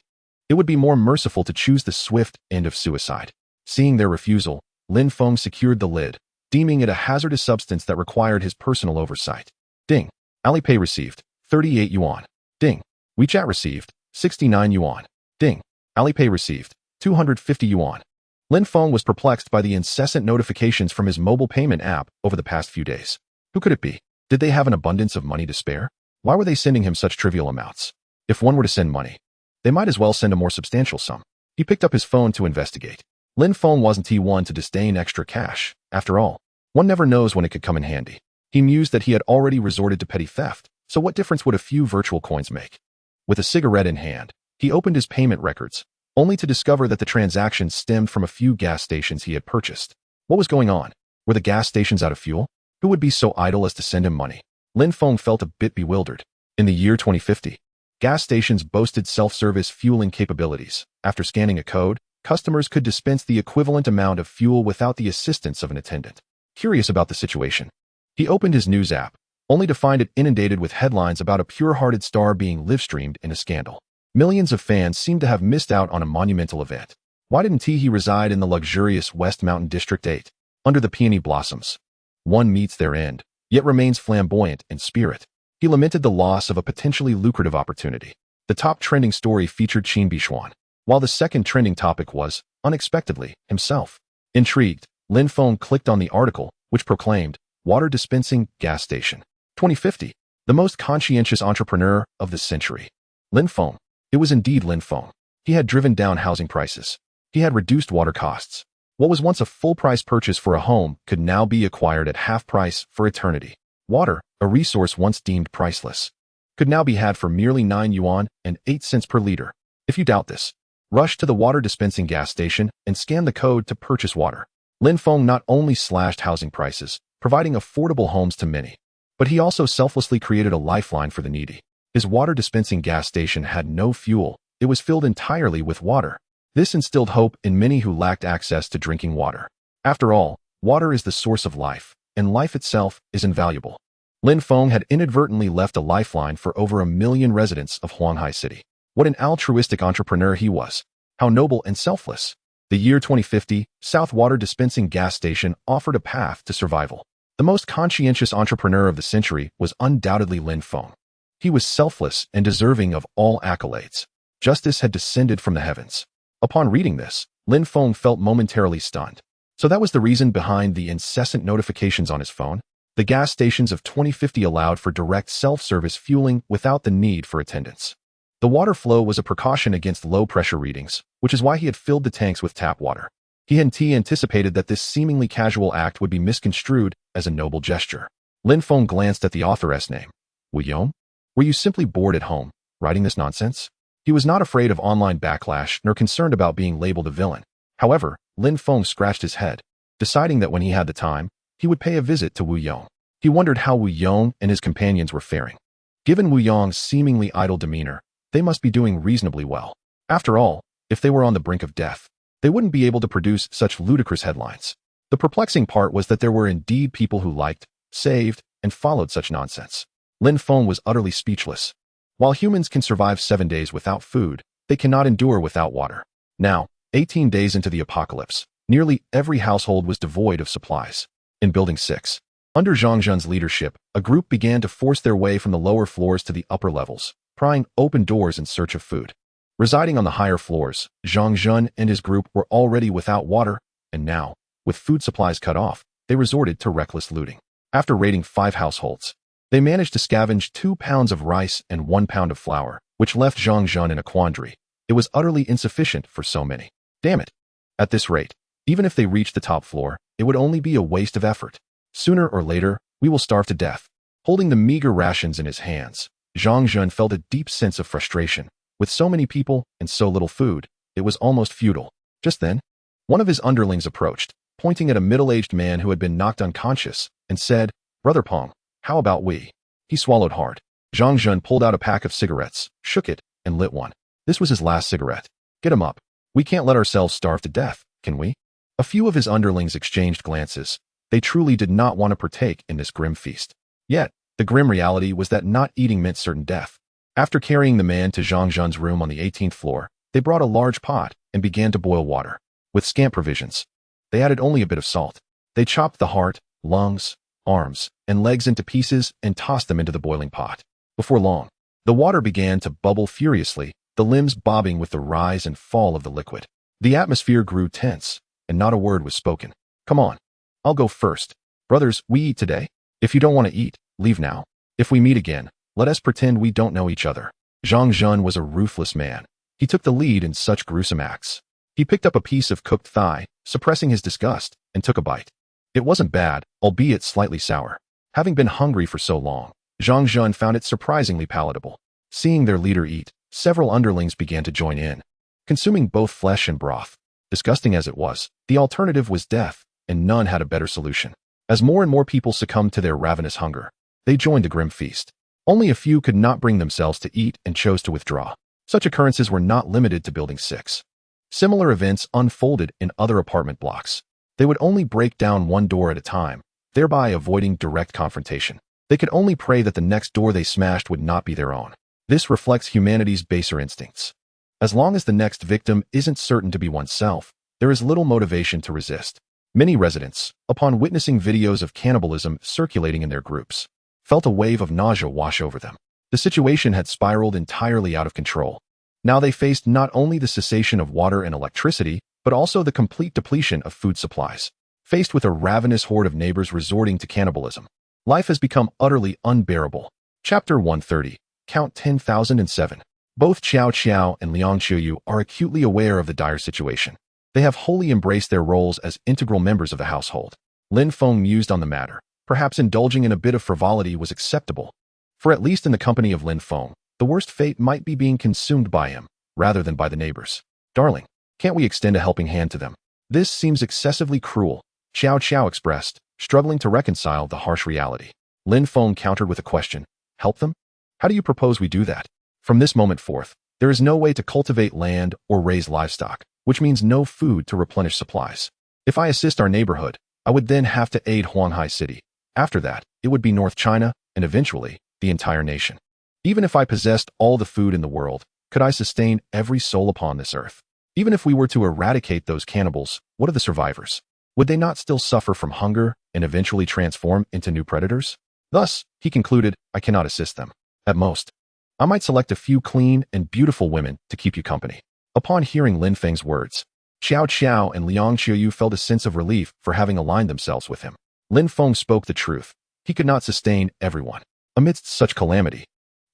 A: it would be more merciful to choose the swift end of suicide. Seeing their refusal, Lin Feng secured the lid, deeming it a hazardous substance that required his personal oversight. Ding. Alipay received, 38 yuan. Ding. WeChat received, 69 yuan. Ding. Alipay received, 250 yuan. Lin Feng was perplexed by the incessant notifications from his mobile payment app over the past few days. Who could it be? Did they have an abundance of money to spare? Why were they sending him such trivial amounts? If one were to send money, they might as well send a more substantial sum. He picked up his phone to investigate. Lin Feng wasn't one to disdain extra cash. After all, one never knows when it could come in handy. He mused that he had already resorted to petty theft, so what difference would a few virtual coins make? With a cigarette in hand, he opened his payment records, only to discover that the transactions stemmed from a few gas stations he had purchased. What was going on? Were the gas stations out of fuel? Who would be so idle as to send him money? Lin Feng felt a bit bewildered. In the year 2050, gas stations boasted self-service fueling capabilities. After scanning a code, customers could dispense the equivalent amount of fuel without the assistance of an attendant. Curious about the situation, he opened his news app, only to find it inundated with headlines about a pure-hearted star being live-streamed in a scandal. Millions of fans seemed to have missed out on a monumental event. Why didn't he reside in the luxurious West Mountain District 8, under the peony blossoms? One meets their end, yet remains flamboyant in spirit. He lamented the loss of a potentially lucrative opportunity. The top trending story featured Qin Bishuan, while the second trending topic was, unexpectedly, himself. Intrigued, Lin Feng clicked on the article, which proclaimed, Water Dispensing Gas Station. 2050. The most conscientious entrepreneur of the century. Lin Feng. It was indeed Lin Feng. He had driven down housing prices. He had reduced water costs. What was once a full-price purchase for a home could now be acquired at half price for eternity. Water, a resource once deemed priceless, could now be had for merely 9 yuan and 8 cents per liter. If you doubt this, rush to the water dispensing gas station and scan the code to purchase water. Lin Feng not only slashed housing prices, providing affordable homes to many, but he also selflessly created a lifeline for the needy. His water dispensing gas station had no fuel. It was filled entirely with water. This instilled hope in many who lacked access to drinking water. After all, water is the source of life, and life itself is invaluable. Lin Feng had inadvertently left a lifeline for over 1 million residents of Huanghai City. What an altruistic entrepreneur he was. How noble and selfless. The year 2050, South Water Dispensing Gas Station offered a path to survival. The most conscientious entrepreneur of the century was undoubtedly Lin Feng. He was selfless and deserving of all accolades. Justice had descended from the heavens. Upon reading this, Lin Feng felt momentarily stunned. So that was the reason behind the incessant notifications on his phone. The gas stations of 2050 allowed for direct self-service fueling without the need for attendance. The water flow was a precaution against low-pressure readings, which is why he had filled the tanks with tap water. He hadn't anticipated that this seemingly casual act would be misconstrued as a noble gesture. Lin Feng glanced at the authoress name. Wu Yong? Were you simply bored at home, writing this nonsense? He was not afraid of online backlash nor concerned about being labeled a villain. However, Lin Feng scratched his head, deciding that when he had the time, he would pay a visit to Wu Yong. He wondered how Wu Yong and his companions were faring. Given Wu Yong's seemingly idle demeanor, they must be doing reasonably well. After all, if they were on the brink of death, they wouldn't be able to produce such ludicrous headlines. The perplexing part was that there were indeed people who liked, saved, and followed such nonsense. Lin Feng was utterly speechless. While humans can survive 7 days without food, they cannot endure without water. Now, 18 days into the apocalypse, nearly every household was devoid of supplies. In Building 6, under Zhang Zhun's leadership, a group began to force their way from the lower floors to the upper levels, prying open doors in search of food. Residing on the higher floors, Zhang Zhun and his group were already without water, and now, with food supplies cut off, they resorted to reckless looting. After raiding 5 households, they managed to scavenge 2 pounds of rice and 1 pound of flour, which left Zhang Zhun in a quandary. It was utterly insufficient for so many. Damn it! At this rate, even if they reached the top floor, it would only be a waste of effort. Sooner or later, we will starve to death. Holding the meager rations in his hands, Zhang Zhun felt a deep sense of frustration. With so many people and so little food, it was almost futile. Just then, one of his underlings approached, pointing at a middle-aged man who had been knocked unconscious, and said, Brother Pong, how about we? He swallowed hard. Zhang Zhun pulled out a pack of cigarettes, shook it, and lit one. This was his last cigarette. Get him up. We can't let ourselves starve to death, can we? A few of his underlings exchanged glances. They truly did not want to partake in this grim feast. Yet, the grim reality was that not eating meant certain death. After carrying the man to Zhang Zhun's room on the 18th floor, they brought a large pot and began to boil water. With scant provisions, they added only a bit of salt. They chopped the heart, lungs, arms, and legs into pieces and tossed them into the boiling pot. Before long, the water began to bubble furiously, the limbs bobbing with the rise and fall of the liquid. The atmosphere grew tense, and not a word was spoken. Come on, I'll go first. Brothers, we eat today. If you don't want to eat, leave now. If we meet again, let us pretend we don't know each other. Zhang Zhun was a ruthless man. He took the lead in such gruesome acts. He picked up a piece of cooked thigh, suppressing his disgust, and took a bite. It wasn't bad, albeit slightly sour. Having been hungry for so long, Zhang Zhun found it surprisingly palatable. Seeing their leader eat, several underlings began to join in, consuming both flesh and broth. Disgusting as it was, the alternative was death, and none had a better solution. As more and more people succumbed to their ravenous hunger, they joined the grim feast. Only a few could not bring themselves to eat and chose to withdraw. Such occurrences were not limited to Building 6. Similar events unfolded in other apartment blocks. They would only break down one door at a time, thereby avoiding direct confrontation. They could only pray that the next door they smashed would not be their own. This reflects humanity's baser instincts. As long as the next victim isn't certain to be oneself, there is little motivation to resist. Many residents, upon witnessing videos of cannibalism circulating in their groups, felt a wave of nausea wash over them. The situation had spiraled entirely out of control. Now they faced not only the cessation of water and electricity, but also the complete depletion of food supplies. Faced with a ravenous horde of neighbors resorting to cannibalism, life has become utterly unbearable. Chapter 130. Count 10,007. Both Xiao Qiao and Liang Qiuyu are acutely aware of the dire situation. They have wholly embraced their roles as integral members of the household. Lin Feng mused on the matter. Perhaps indulging in a bit of frivolity was acceptable. For at least in the company of Lin Feng, the worst fate might be being consumed by him, rather than by the neighbors. Darling, can't we extend a helping hand to them? This seems excessively cruel, Xiao Qiao expressed, struggling to reconcile the harsh reality. Lin Feng countered with a question. Help them? How do you propose we do that? From this moment forth, there is no way to cultivate land or raise livestock, which means no food to replenish supplies. If I assist our neighborhood, I would then have to aid Huanghai City. After that, it would be North China, and eventually, the entire nation. Even if I possessed all the food in the world, could I sustain every soul upon this earth? Even if we were to eradicate those cannibals, what of the survivors? Would they not still suffer from hunger and eventually transform into new predators? Thus, he concluded, I cannot assist them. At most, I might select a few clean and beautiful women to keep you company. Upon hearing Lin Feng's words, Xiao Qiao and Liang Qiuyu felt a sense of relief for having aligned themselves with him. Lin Feng spoke the truth. He could not sustain everyone amidst such calamity.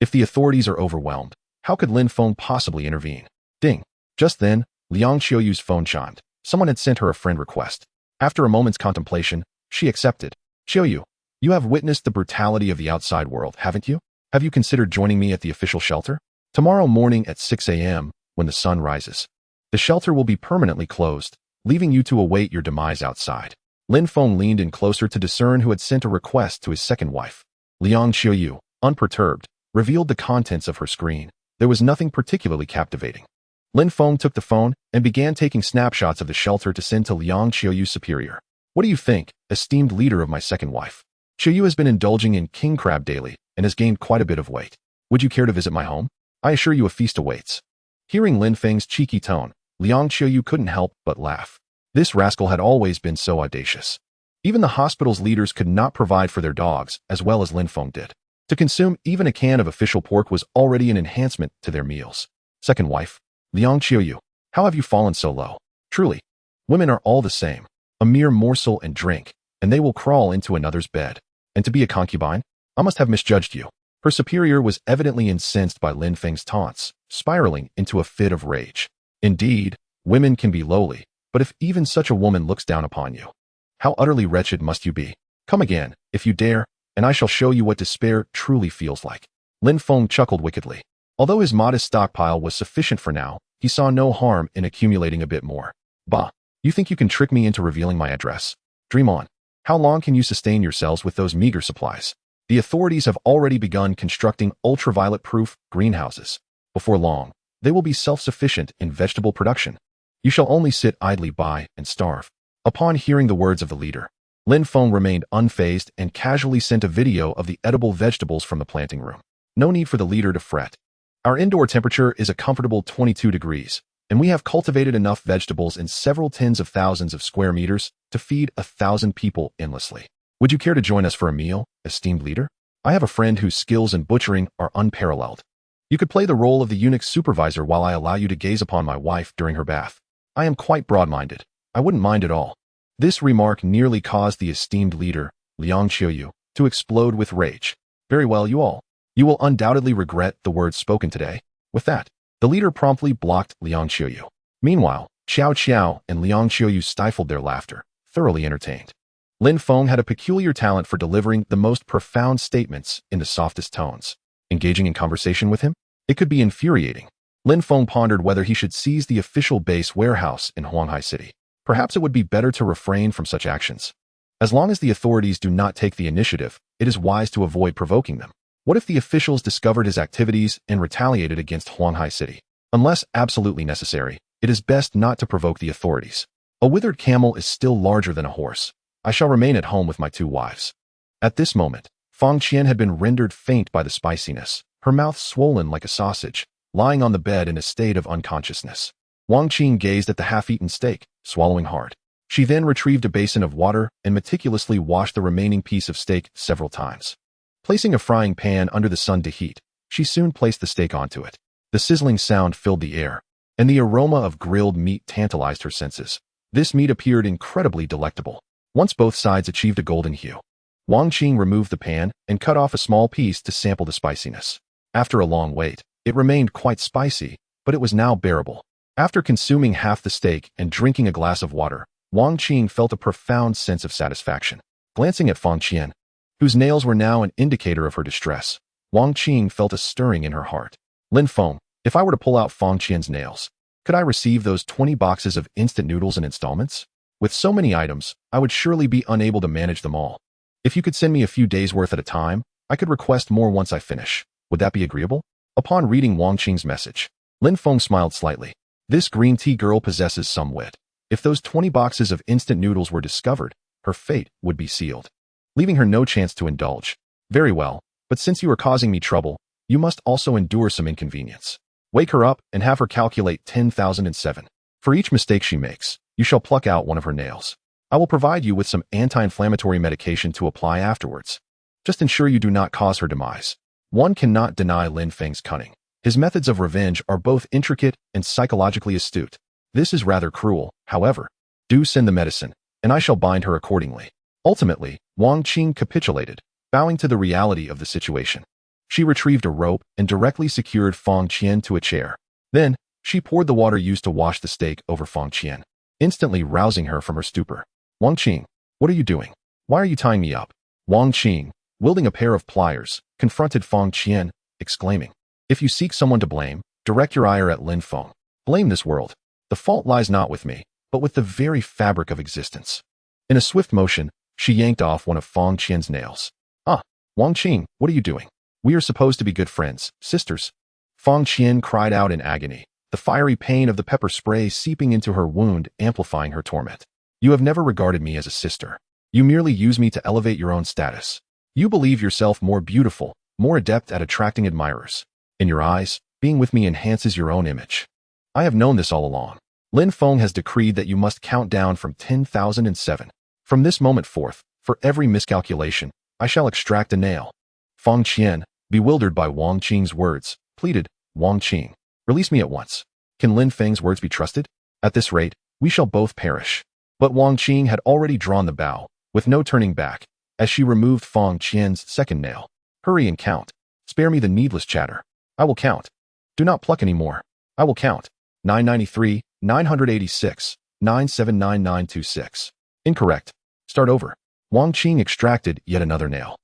A: If the authorities are overwhelmed, how could Lin Feng possibly intervene? Ding. Just then, Liang Qiuyu's phone chimed. Someone had sent her a friend request. After a moment's contemplation, she accepted. Qiuyu, you have witnessed the brutality of the outside world, haven't you? Have you considered joining me at the official shelter? Tomorrow morning at 6 a.m., when the sun rises. The shelter will be permanently closed, leaving you to await your demise outside. Lin Feng leaned in closer to discern who had sent a request to his second wife. Liang Qiuyu, unperturbed, revealed the contents of her screen. There was nothing particularly captivating. Lin Feng took the phone and began taking snapshots of the shelter to send to Liang Qiuyu's superior. What do you think, esteemed leader of my second wife? Qiuyu has been indulging in king crab daily and has gained quite a bit of weight. Would you care to visit my home? I assure you a feast awaits. Hearing Lin Feng's cheeky tone, Liang Qiuyu couldn't help but laugh. This rascal had always been so audacious. Even the hospital's leaders could not provide for their dogs as well as Lin Feng did. To consume even a can of official pork was already an enhancement to their meals. Second wife, Liang Qiuyu, how have you fallen so low? Truly, women are all the same, a mere morsel and drink, and they will crawl into another's bed. And to be a concubine? I must have misjudged you. Her superior was evidently incensed by Lin Feng's taunts, spiraling into a fit of rage. Indeed, women can be lowly, but if even such a woman looks down upon you, how utterly wretched must you be? Come again, if you dare, and I shall show you what despair truly feels like. Lin Feng chuckled wickedly. Although his modest stockpile was sufficient for now, he saw no harm in accumulating a bit more. Bah, you think you can trick me into revealing my address? Dream on. How long can you sustain yourselves with those meager supplies? The authorities have already begun constructing ultraviolet-proof greenhouses. Before long, they will be self-sufficient in vegetable production. You shall only sit idly by and starve. Upon hearing the words of the leader, Lin Feng remained unfazed and casually sent a video of the edible vegetables from the planting room. No need for the leader to fret. Our indoor temperature is a comfortable 22 degrees, and we have cultivated enough vegetables in several tens of thousands of square meters to feed 1,000 people endlessly. Would you care to join us for a meal, esteemed leader? I have a friend whose skills in butchering are unparalleled. You could play the role of the eunuch supervisor while I allow you to gaze upon my wife during her bath. I am quite broad-minded. I wouldn't mind at all. This remark nearly caused the esteemed leader, Liang Qiuyu, to explode with rage. Very well, you all. You will undoubtedly regret the words spoken today. With that, the leader promptly blocked Liang Qiuyu. Meanwhile, Xiao Qiao and Liang Qiuyu stifled their laughter, thoroughly entertained. Lin Feng had a peculiar talent for delivering the most profound statements in the softest tones. Engaging in conversation with him? It could be infuriating. Lin Feng pondered whether he should seize the official base warehouse in Huanghai City. Perhaps it would be better to refrain from such actions. As long as the authorities do not take the initiative, it is wise to avoid provoking them. What if the officials discovered his activities and retaliated against Huanghai City? Unless absolutely necessary, it is best not to provoke the authorities. A withered camel is still larger than a horse. I shall remain at home with my 2 wives. At this moment, Fang Qian had been rendered faint by the spiciness, her mouth swollen like a sausage, lying on the bed in a state of unconsciousness. Wang Qing gazed at the half-eaten steak, swallowing hard. She then retrieved a basin of water and meticulously washed the remaining piece of steak several times. Placing a frying pan under the sun to heat, she soon placed the steak onto it. The sizzling sound filled the air, and the aroma of grilled meat tantalized her senses. This meat appeared incredibly delectable. Once both sides achieved a golden hue, Wang Qing removed the pan and cut off a small piece to sample the spiciness. After a long wait, it remained quite spicy, but it was now bearable. After consuming half the steak and drinking a glass of water, Wang Qing felt a profound sense of satisfaction. Glancing at Fang Qian, whose nails were now an indicator of her distress, Wang Qing felt a stirring in her heart. Lin Feng, if I were to pull out Fang Qian's nails, could I receive those 20 boxes of instant noodles in installments? With so many items, I would surely be unable to manage them all. If you could send me a few days' worth at a time, I could request more once I finish. Would that be agreeable? Upon reading Wang Qing's message, Lin Feng smiled slightly. This green tea girl possesses some wit. If those 20 boxes of instant noodles were discovered, her fate would be sealed, leaving her no chance to indulge. Very well, but since you are causing me trouble, you must also endure some inconvenience. Wake her up and have her calculate 10,007. For each mistake she makes, you shall pluck out one of her nails. I will provide you with some anti-inflammatory medication to apply afterwards. Just ensure you do not cause her demise. One cannot deny Lin Feng's cunning. His methods of revenge are both intricate and psychologically astute. This is rather cruel, however. Do send the medicine, and I shall bind her accordingly. Ultimately, Wang Qing capitulated, bowing to the reality of the situation. She retrieved a rope and directly secured Fang Qian to a chair. Then, she poured the water used to wash the steak over Fang Qian, instantly rousing her from her stupor. Wang Qing, what are you doing? Why are you tying me up? Wang Qing, wielding a pair of pliers, confronted Fang Qian, exclaiming, if you seek someone to blame, direct your ire at Lin Feng. Blame this world. The fault lies not with me, but with the very fabric of existence. In a swift motion, she yanked off one of Fang Qian's nails. Ah, Wang Qing, what are you doing? We are supposed to be good friends, sisters. Fang Qian cried out in agony, the fiery pain of the pepper spray seeping into her wound amplifying her torment. You have never regarded me as a sister. You merely use me to elevate your own status. You believe yourself more beautiful, more adept at attracting admirers. In your eyes, being with me enhances your own image. I have known this all along. Lin Feng has decreed that you must count down from 10,007. From this moment forth, for every miscalculation, I shall extract a nail. Fang Qian, bewildered by Wang Qing's words, pleaded, Wang Qing, release me at once. Can Lin Feng's words be trusted? At this rate, we shall both perish. But Wang Qing had already drawn the bow, with no turning back, as she removed Fang Qian's second nail. Hurry and count. Spare me the needless chatter. I will count. Do not pluck any more. I will count. 993, 986, 979926. Incorrect. Start over. Wang Qing extracted yet another nail.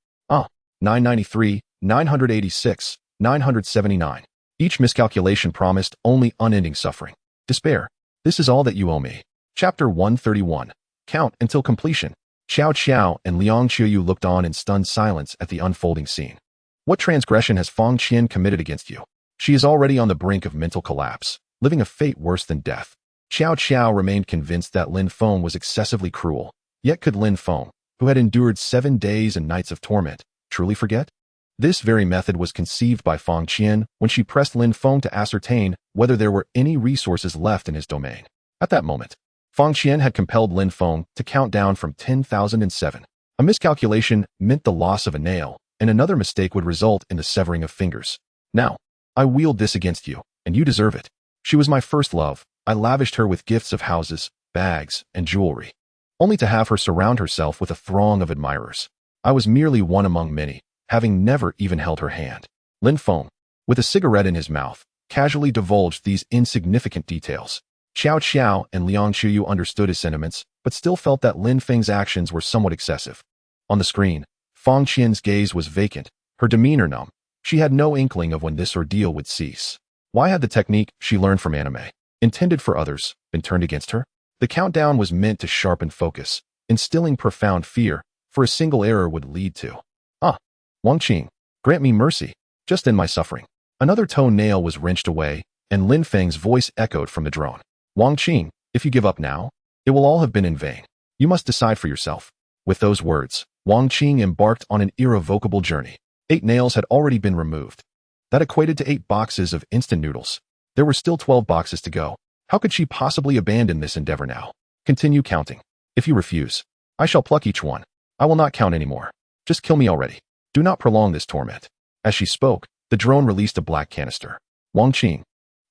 A: 993, 986, 979. Each miscalculation promised only unending suffering. Despair. This is all that you owe me. Chapter 131. Count until completion. Xiao Qiao and Liang Qiuyu looked on in stunned silence at the unfolding scene. What transgression has Fang Qian committed against you? She is already on the brink of mental collapse, living a fate worse than death. Xiao Qiao remained convinced that Lin Feng was excessively cruel. Yet could Lin Feng, who had endured 7 days and nights of torment, truly forget? This very method was conceived by Fang Qian when she pressed Lin Feng to ascertain whether there were any resources left in his domain. At that moment, Fang Qian had compelled Lin Feng to count down from 10,007. A miscalculation meant the loss of a nail, and another mistake would result in the severing of fingers. Now, I wield this against you, and you deserve it. She was my first love. I lavished her with gifts of houses, bags, and jewelry, only to have her surround herself with a throng of admirers. I was merely one among many, having never even held her hand. Lin Feng, with a cigarette in his mouth, casually divulged these insignificant details. Xiao Qiao and Liang Qiuyu understood his sentiments, but still felt that Lin Feng's actions were somewhat excessive. On the screen, Fang Qian's gaze was vacant, her demeanor numb. She had no inkling of when this ordeal would cease. Why had the technique she learned from anime, intended for others, been turned against her? The countdown was meant to sharpen focus, instilling profound fear, for a single error would lead to. Wang Qing, grant me mercy, just end my suffering. Another toenail was wrenched away, and Lin Feng's voice echoed from the drone. Wang Qing, if you give up now, it will all have been in vain. You must decide for yourself. With those words, Wang Qing embarked on an irrevocable journey. 8 nails had already been removed. That equated to 8 boxes of instant noodles. There were still 12 boxes to go. How could she possibly abandon this endeavor now? Continue counting. If you refuse, I shall pluck each one. I will not count anymore. Just kill me already. Do not prolong this torment. As she spoke, the drone released a black canister. Wang Qing,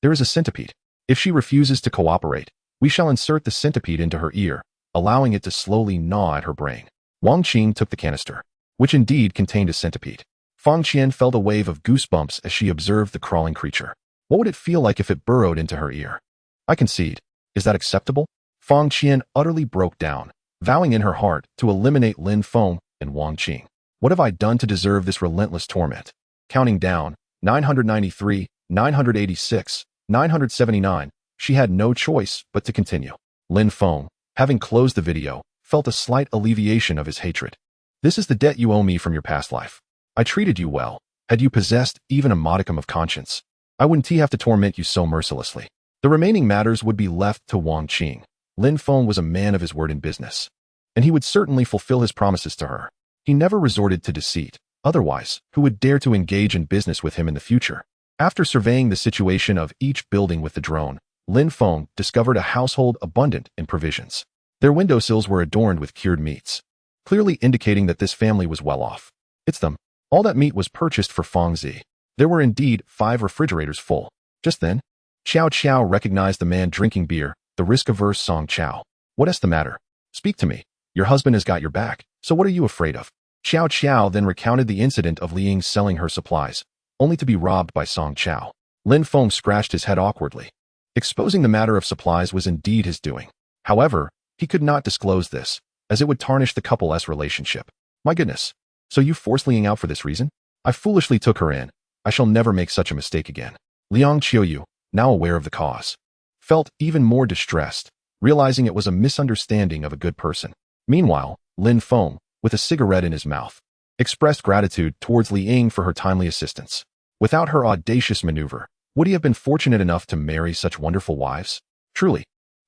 A: there is a centipede. If she refuses to cooperate, we shall insert the centipede into her ear, allowing it to slowly gnaw at her brain. Wang Qing took the canister, which indeed contained a centipede. Fang Qian felt a wave of goosebumps as she observed the crawling creature. What would it feel like if it burrowed into her ear? I concede. Is that acceptable? Fang Qian utterly broke down, vowing in her heart to eliminate Lin Feng and Wang Qing. What have I done to deserve this relentless torment? Counting down, 993, 986, 979, she had no choice but to continue. Lin Feng, having closed the video, felt a slight alleviation of his hatred. This is the debt you owe me from your past life. I treated you well. Had you possessed even a modicum of conscience, I wouldn't have to torment you so mercilessly. The remaining matters would be left to Wang Qing. Lin Feng was a man of his word in business, and he would certainly fulfill his promises to her. He never resorted to deceit. Otherwise, who would dare to engage in business with him in the future? After surveying the situation of each building with the drone, Lin Feng discovered a household abundant in provisions. Their windowsills were adorned with cured meats, clearly indicating that this family was well off. It's them. All that meat was purchased for Fang Zi. There were indeed 5 refrigerators full. Just then, Xiao Qiao recognized the man drinking beer, the risk-averse Song Qiao. What is the matter? Speak to me. Your husband has got your back, so what are you afraid of? Xiao Qiao then recounted the incident of Li Ying selling her supplies, only to be robbed by Song Qiao. Lin Feng scratched his head awkwardly. Exposing the matter of supplies was indeed his doing. However, he could not disclose this, as it would tarnish the couple's relationship. My goodness. So you forced Li Ying out for this reason? I foolishly took her in. I shall never make such a mistake again. Liang Qiuyu, now aware of the cause, felt even more distressed, realizing it was a misunderstanding of a good person. Meanwhile, Lin Feng, with a cigarette in his mouth, expressed gratitude towards Li Ying for her timely assistance. Without her audacious maneuver, would he have been fortunate enough to marry such wonderful wives? Truly,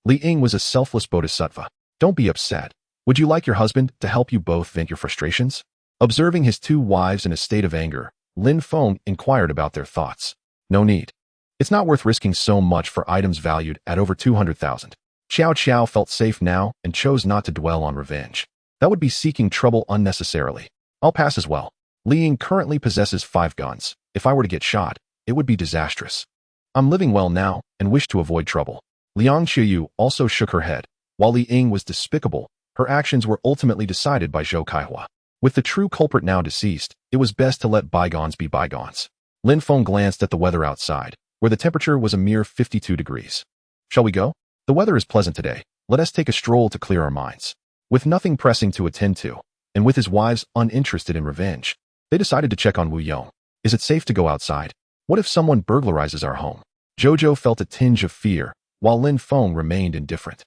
A: Li Ying was a selfless bodhisattva. Don't be upset. Would you like your husband to help you both vent your frustrations? Observing his 2 wives in a state of anger, Lin Feng inquired about their thoughts. No need. It's not worth risking so much for items valued at over 200,000. Xiao Qiao felt safe now and chose not to dwell on revenge. That would be seeking trouble unnecessarily. I'll pass as well. Li Ying currently possesses 5 guns. If I were to get shot, it would be disastrous. I'm living well now and wish to avoid trouble. Liang Qiuyu also shook her head. While Li Ying was despicable, her actions were ultimately decided by Zhou Kaihua. With the true culprit now deceased, it was best to let bygones be bygones. Lin Feng glanced at the weather outside, where the temperature was a mere 52 degrees. Shall we go? The weather is pleasant today. Let us take a stroll to clear our minds. With nothing pressing to attend to, and with his wives uninterested in revenge, they decided to check on Wu Yong. Is it safe to go outside? What if someone burglarizes our home? Jojo felt a tinge of fear, while Lin Feng remained indifferent.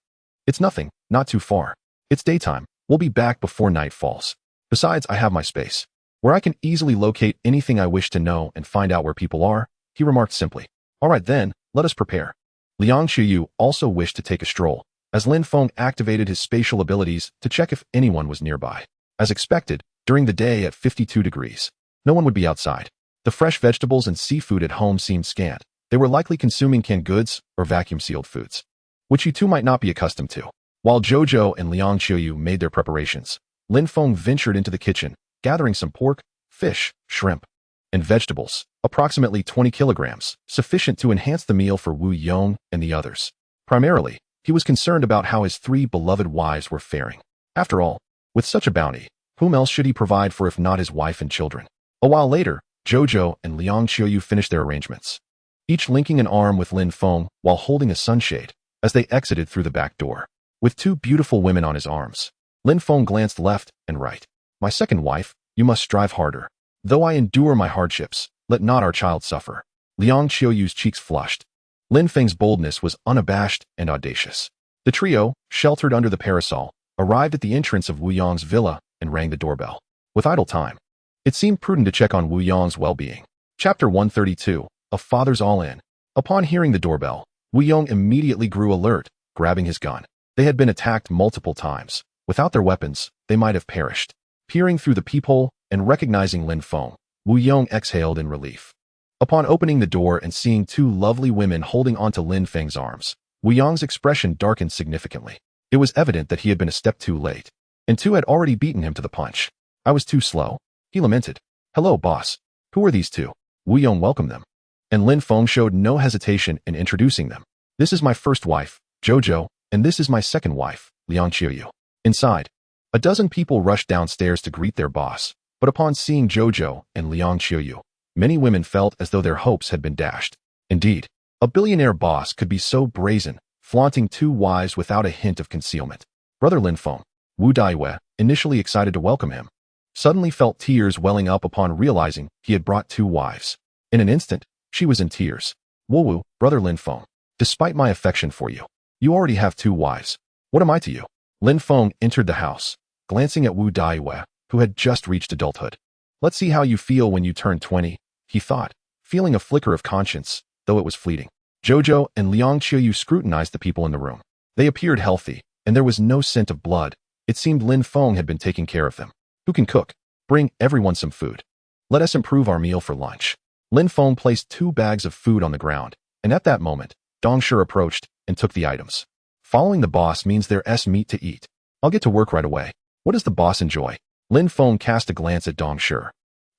A: It's nothing, not too far. It's daytime. We'll be back before night falls. Besides, I have my space, where I can easily locate anything I wish to know and find out where people are, he remarked simply. All right then, let us prepare. Liang Qiuyu also wished to take a stroll, as Lin Feng activated his spatial abilities to check if anyone was nearby. As expected, during the day at 52 degrees, no one would be outside. The fresh vegetables and seafood at home seemed scant. They were likely consuming canned goods or vacuum-sealed foods, which you two might not be accustomed to. While Jojo and Liang Qiuyu made their preparations, Lin Feng ventured into the kitchen, gathering some pork, fish, shrimp, and vegetables, approximately 20 kilograms, sufficient to enhance the meal for Wu Yong and the others. Primarily, he was concerned about how his 3 beloved wives were faring. After all, with such a bounty, whom else should he provide for if not his wife and children? A while later, Jojo and Liang Qiuyu finished their arrangements, each linking an arm with Lin Feng while holding a sunshade, as they exited through the back door. With 2 beautiful women on his arms, Lin Feng glanced left and right. My second wife, you must strive harder. Though I endure my hardships, let not our child suffer. Liang Qiuyu's cheeks flushed. Lin Feng's boldness was unabashed and audacious. The trio, sheltered under the parasol, arrived at the entrance of Wu Yong's villa and rang the doorbell. With idle time, it seemed prudent to check on Wu Yong's well-being. Chapter 132, A Father's All-In. Upon hearing the doorbell, Wu Yong immediately grew alert, grabbing his gun. They had been attacked multiple times. Without their weapons, they might have perished. Peering through the peephole and recognizing Lin Feng, Wu Yong exhaled in relief. Upon opening the door and seeing 2 lovely women holding onto Lin Feng's arms, Wu Yong's expression darkened significantly. It was evident that he had been a step too late, and 2 had already beaten him to the punch. I was too slow, he lamented. Hello, boss. Who are these two? Wu Yong welcomed them, and Lin Feng showed no hesitation in introducing them. This is my first wife, Jojo, and this is my second wife, Liang Qiuyu. Inside, a dozen people rushed downstairs to greet their boss, but upon seeing Jojo and Liang Qiuyu, many women felt as though their hopes had been dashed. Indeed, a billionaire boss could be so brazen, flaunting two wives without a hint of concealment. Brother Lin Feng, Wu Daiwei, initially excited to welcome him, suddenly felt tears welling up upon realizing he had brought two wives. In an instant, she was in tears. Wu, Brother Lin Feng, despite my affection for you, you already have two wives. What am I to you? Lin Feng entered the house, glancing at Wu Daiwei, who had just reached adulthood. Let's see how you feel when you turn 20, he thought, feeling a flicker of conscience, though it was fleeting. Jojo and Liang Qiuyu scrutinized the people in the room. They appeared healthy, and there was no scent of blood. It seemed Lin Feng had been taking care of them. Who can cook? Bring everyone some food. Let us improve our meal for lunch. Lin Feng placed 2 bags of food on the ground, and at that moment, Dong Shi approached and took the items. Following the boss means there's meat to eat. I'll get to work right away. What does the boss enjoy? Lin Feng cast a glance at Dong Shi,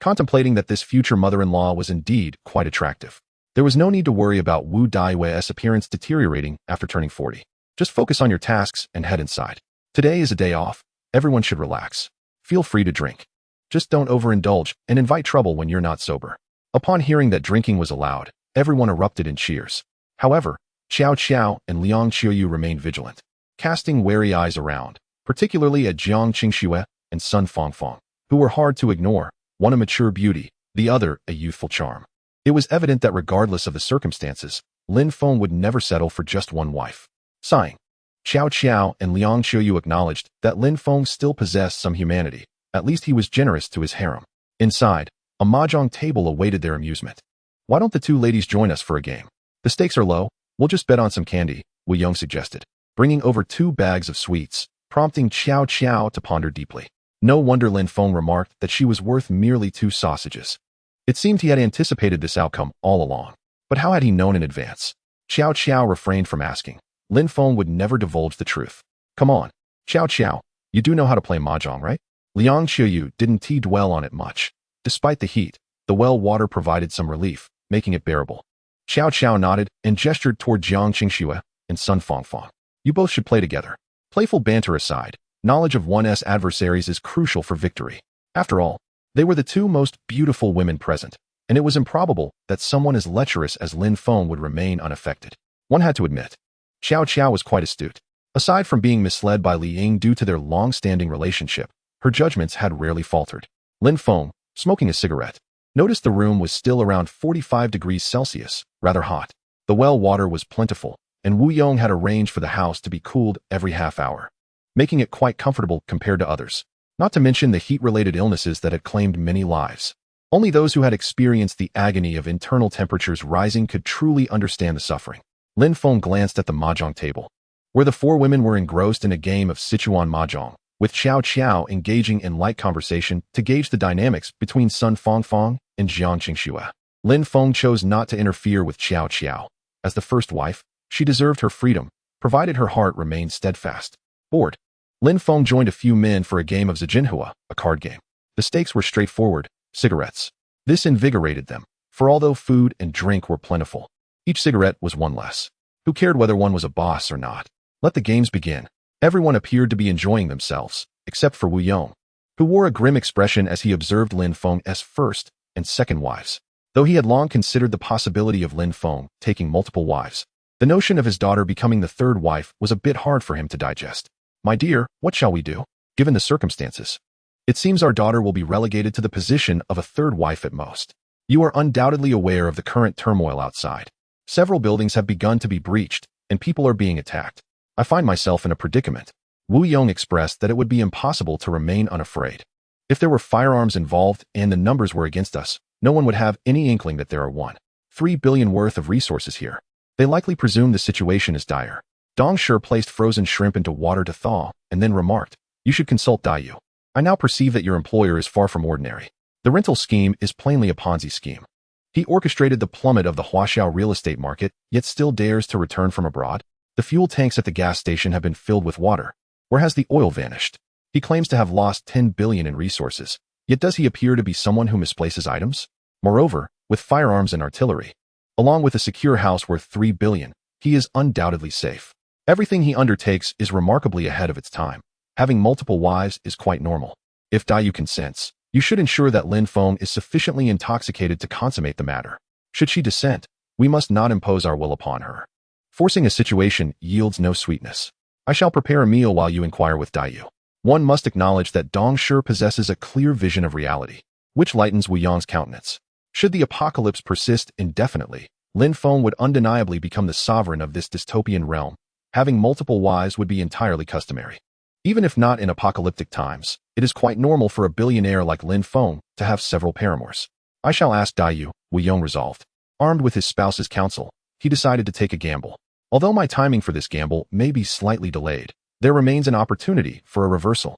A: contemplating that this future mother-in-law was indeed quite attractive. There was no need to worry about Wu Daiwei's appearance deteriorating after turning 40. Just focus on your tasks and head inside. Today is a day off. Everyone should relax. Feel free to drink. Just don't overindulge and invite trouble when you're not sober. Upon hearing that drinking was allowed, everyone erupted in cheers. However, Xiao Qiao and Liang Qiuyu remained vigilant, casting wary eyes around, particularly at Jiang Qingxue and Sun Fangfang, who were hard to ignore, one a mature beauty, the other a youthful charm. It was evident that regardless of the circumstances, Lin Feng would never settle for just one wife. Sighing, Xiao Qiao and Liang Qiuyu acknowledged that Lin Feng still possessed some humanity. At least he was generous to his harem. Inside, a mahjong table awaited their amusement. Why don't the two ladies join us for a game? The stakes are low. We'll just bet on some candy, Wu Yong suggested, bringing over 2 bags of sweets, prompting Xiao Qiao to ponder deeply. No wonder Lin Feng remarked that she was worth merely 2 sausages. It seemed he had anticipated this outcome all along. But how had he known in advance? Xiao Qiao refrained from asking. Lin Feng would never divulge the truth. Come on, Xiao Qiao, you do know how to play mahjong, right? Liang Qiuyu didn't dwell on it much. Despite the heat, the well water provided some relief, making it bearable. Xiao Qiao nodded and gestured toward Jiang Qingxue and Sun Fangfang. You both should play together. Playful banter aside, knowledge of one's adversaries is crucial for victory. After all, they were the 2 most beautiful women present, and it was improbable that someone as lecherous as Lin Feng would remain unaffected. One had to admit, Xiao Qiao was quite astute. Aside from being misled by Li Ying due to their long-standing relationship, her judgments had rarely faltered. Lin Feng, smoking a cigarette, noticed the room was still around 45 degrees Celsius, rather hot. The well water was plentiful, and Wu Yong had arranged for the house to be cooled every half hour, making it quite comfortable compared to others. Not to mention the heat-related illnesses that had claimed many lives. Only those who had experienced the agony of internal temperatures rising could truly understand the suffering. Lin Feng glanced at the mahjong table, where the 4 women were engrossed in a game of Sichuan mahjong, with Xiao Qiao engaging in light conversation to gauge the dynamics between Sun Fangfang and Jiang Qingxue. Lin Feng chose not to interfere with Xiao Qiao. As the first wife, she deserved her freedom, provided her heart remained steadfast. Bored, Lin Feng joined a few men for a game of Zijinhua, a card game. The stakes were straightforward, cigarettes. This invigorated them, for although food and drink were plentiful, each cigarette was one less. Who cared whether one was a boss or not? Let the games begin. Everyone appeared to be enjoying themselves, except for Wu Yong, who wore a grim expression as he observed Lin Feng's first and second wives. Though he had long considered the possibility of Lin Feng taking multiple wives, the notion of his daughter becoming the 3rd wife was a bit hard for him to digest. My dear, what shall we do, given the circumstances? It seems our daughter will be relegated to the position of a 3rd wife at most. You are undoubtedly aware of the current turmoil outside. Several buildings have begun to be breached, and people are being attacked. I find myself in a predicament. Wu Yong expressed that it would be impossible to remain unafraid. If there were firearms involved and the numbers were against us, no one would have any inkling that there are 1.3 billion worth of resources here. They likely presume the situation is dire. Dong Shi placed frozen shrimp into water to thaw, and then remarked, You should consult Daiyu. I now perceive that your employer is far from ordinary. The rental scheme is plainly a Ponzi scheme. He orchestrated the plummet of the Huaxiao real estate market, yet still dares to return from abroad. The fuel tanks at the gas station have been filled with water. Where has the oil vanished? He claims to have lost 10 billion in resources, Yet does he appear to be someone who misplaces items? Moreover, with firearms and artillery, along with a secure house worth 3 billion, he is undoubtedly safe. Everything he undertakes is remarkably ahead of its time. Having multiple wives is quite normal. If Dayu consents, you should ensure that Lin Feng is sufficiently intoxicated to consummate the matter. Should she dissent, we must not impose our will upon her. Forcing a situation yields no sweetness. I shall prepare a meal while you inquire with Dayu. One must acknowledge that Dong Shi possesses a clear vision of reality, which lightens Wu Yong's countenance. Should the apocalypse persist indefinitely, Lin Feng would undeniably become the sovereign of this dystopian realm. Having multiple wives would be entirely customary. Even if not in apocalyptic times, it is quite normal for a billionaire like Lin Feng to have several paramours. I shall ask Dayu, Wu Yong resolved. Armed with his spouse's counsel, he decided to take a gamble. Although my timing for this gamble may be slightly delayed, there remains an opportunity for a reversal.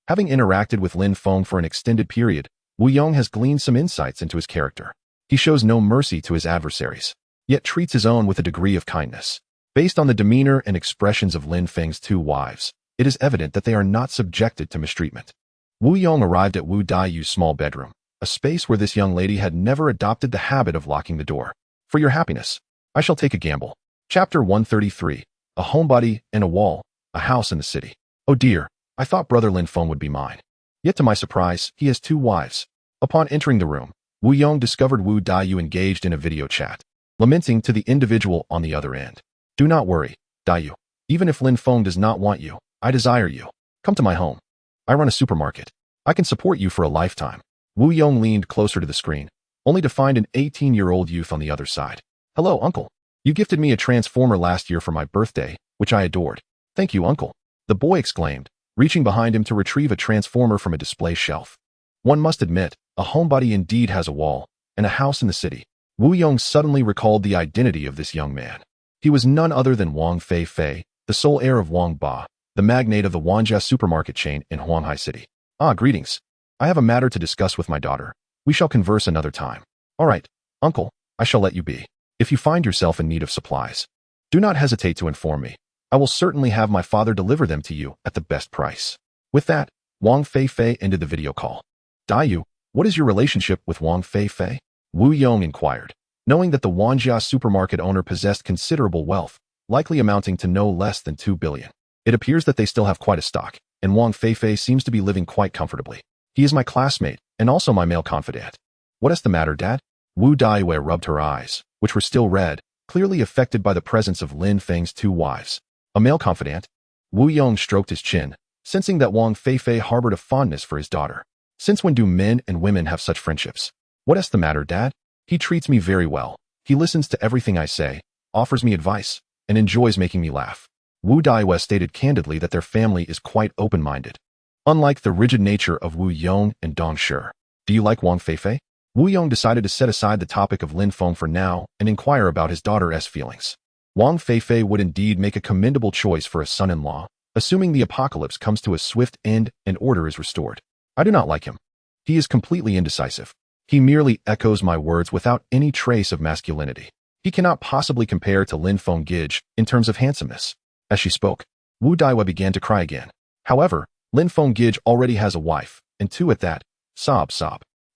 A: Having interacted with Lin Feng for an extended period, Wu Yong has gleaned some insights into his character. He shows no mercy to his adversaries, yet treats his own with a degree of kindness. Based on the demeanor and expressions of Lin Feng's two wives, it is evident that they are not subjected to mistreatment. Wu Yong arrived at Wu Daiyu's small bedroom, a space where this young lady had never adopted the habit of locking the door. For your happiness, I shall take a gamble. Chapter 133. A homebody and a wall, a house in the city. Oh dear, I thought brother Lin Feng would be mine. Yet to my surprise, he has two wives. Upon entering the room, Wu Yong discovered Wu Daiyu engaged in a video chat, lamenting to the individual on the other end. Do not worry, Daiyu. Even if Lin Feng does not want you, I desire you. Come to my home. I run a supermarket. I can support you for a lifetime. Wu Yong leaned closer to the screen, only to find an 18-year-old youth on the other side. Hello, uncle. You gifted me a transformer last year for my birthday, which I adored. Thank you, uncle. The boy exclaimed, reaching behind him to retrieve a transformer from a display shelf. One must admit, a homebody indeed has a wall, and a house in the city. Wu Yong suddenly recalled the identity of this young man. He was none other than Wang Fei, the sole heir of Wang Ba, the magnate of the Wanjia supermarket chain in Huanghai City. Ah, greetings. I have a matter to discuss with my daughter. We shall converse another time. All right, uncle, I shall let you be. If you find yourself in need of supplies, do not hesitate to inform me. I will certainly have my father deliver them to you at the best price. With that, Wang Fei ended the video call. Daiyu, what is your relationship with Wang Fei? Wu Yong inquired, knowing that the Wanjia supermarket owner possessed considerable wealth, likely amounting to no less than 2 billion. It appears that they still have quite a stock, and Wang Fei seems to be living quite comfortably. He is my classmate, and also my male confidant. What is the matter, Dad? Wu Daiyu rubbed her eyes, which were still red, clearly affected by the presence of Lin Feng's two wives. A male confidant? Wu Yong stroked his chin, sensing that Wang Fei harbored a fondness for his daughter. Since when do men and women have such friendships? What is the matter, Dad? He treats me very well. He listens to everything I say, offers me advice, and enjoys making me laugh. Wu Daiyu stated candidly that their family is quite open-minded. Unlike the rigid nature of Wu Yong and Dong Shi. Do you like Wang Fei? Wu Yong decided to set aside the topic of Lin Feng for now and inquire about his daughter's feelings. Wang Fei would indeed make a commendable choice for a son-in-law, assuming the apocalypse comes to a swift end and order is restored. I do not like him. He is completely indecisive. He merely echoes my words without any trace of masculinity. He cannot possibly compare to Lin Feng Gij in terms of handsomeness. As she spoke, Wu Daiyu began to cry again. However, Lin Feng Gij already has a wife, and two at that. Sob.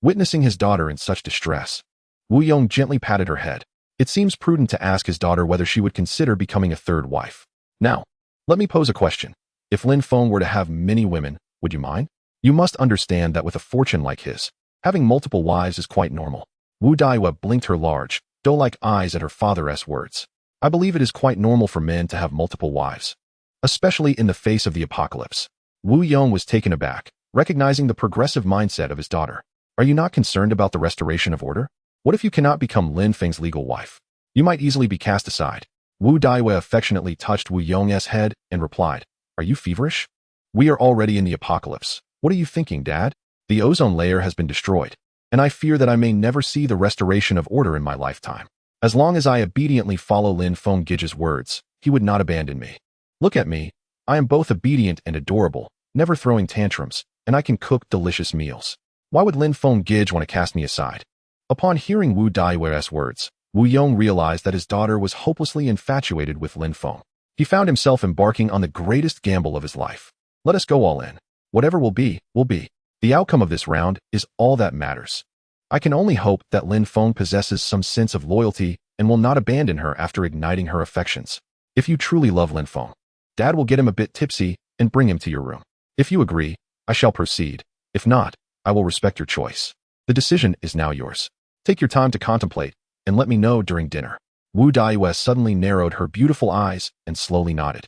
A: Witnessing his daughter in such distress, Wu Yong gently patted her head. It seems prudent to ask his daughter whether she would consider becoming a third wife. Now, let me pose a question. If Lin Feng were to have many women, would you mind? You must understand that with a fortune like his, having multiple wives is quite normal. Wu Daiyu blinked her large, doe-like eyes at her father's words. I believe it is quite normal for men to have multiple wives, especially in the face of the apocalypse. Wu Yong was taken aback, recognizing the progressive mindset of his daughter. Are you not concerned about the restoration of order? What if you cannot become Lin Feng's legal wife? You might easily be cast aside. Wu Daiyu affectionately touched Wu Yong's head and replied, Are you feverish? We are already in the apocalypse. What are you thinking, Dad? The ozone layer has been destroyed, and I fear that I may never see the restoration of order in my lifetime. As long as I obediently follow Lin Feng Gij's words, he would not abandon me. Look at me. I am both obedient and adorable, never throwing tantrums, and I can cook delicious meals. Why would Lin Feng Gij want to cast me aside? Upon hearing Wu Daiyu's words, Wu Yong realized that his daughter was hopelessly infatuated with Lin Feng. He found himself embarking on the greatest gamble of his life. Let us go all in. Whatever will be, will be. The outcome of this round is all that matters. I can only hope that Lin Feng possesses some sense of loyalty and will not abandon her after igniting her affections. If you truly love Lin Feng, Dad will get him a bit tipsy and bring him to your room. If you agree, I shall proceed. If not, I will respect your choice. The decision is now yours. Take your time to contemplate and let me know during dinner. Wu Daiyue suddenly narrowed her beautiful eyes and slowly nodded.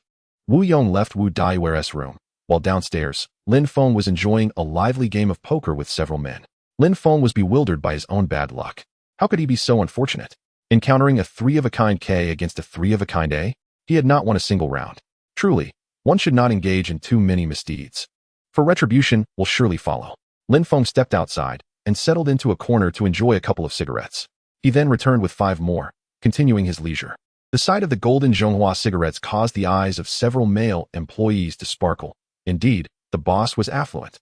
A: Wu Yong left Wu Daiyue's room. While downstairs, Lin Feng was enjoying a lively game of poker with several men. Lin Feng was bewildered by his own bad luck. How could he be so unfortunate? Encountering a 3-of-a-kind K against a 3-of-a-kind A, he had not won a single round. Truly, one should not engage in too many misdeeds, for retribution will surely follow. Lin Feng stepped outside and settled into a corner to enjoy a couple of cigarettes. He then returned with 5 more, continuing his leisure. The sight of the golden Zhonghua cigarettes caused the eyes of several male employees to sparkle. Indeed, the boss was affluent.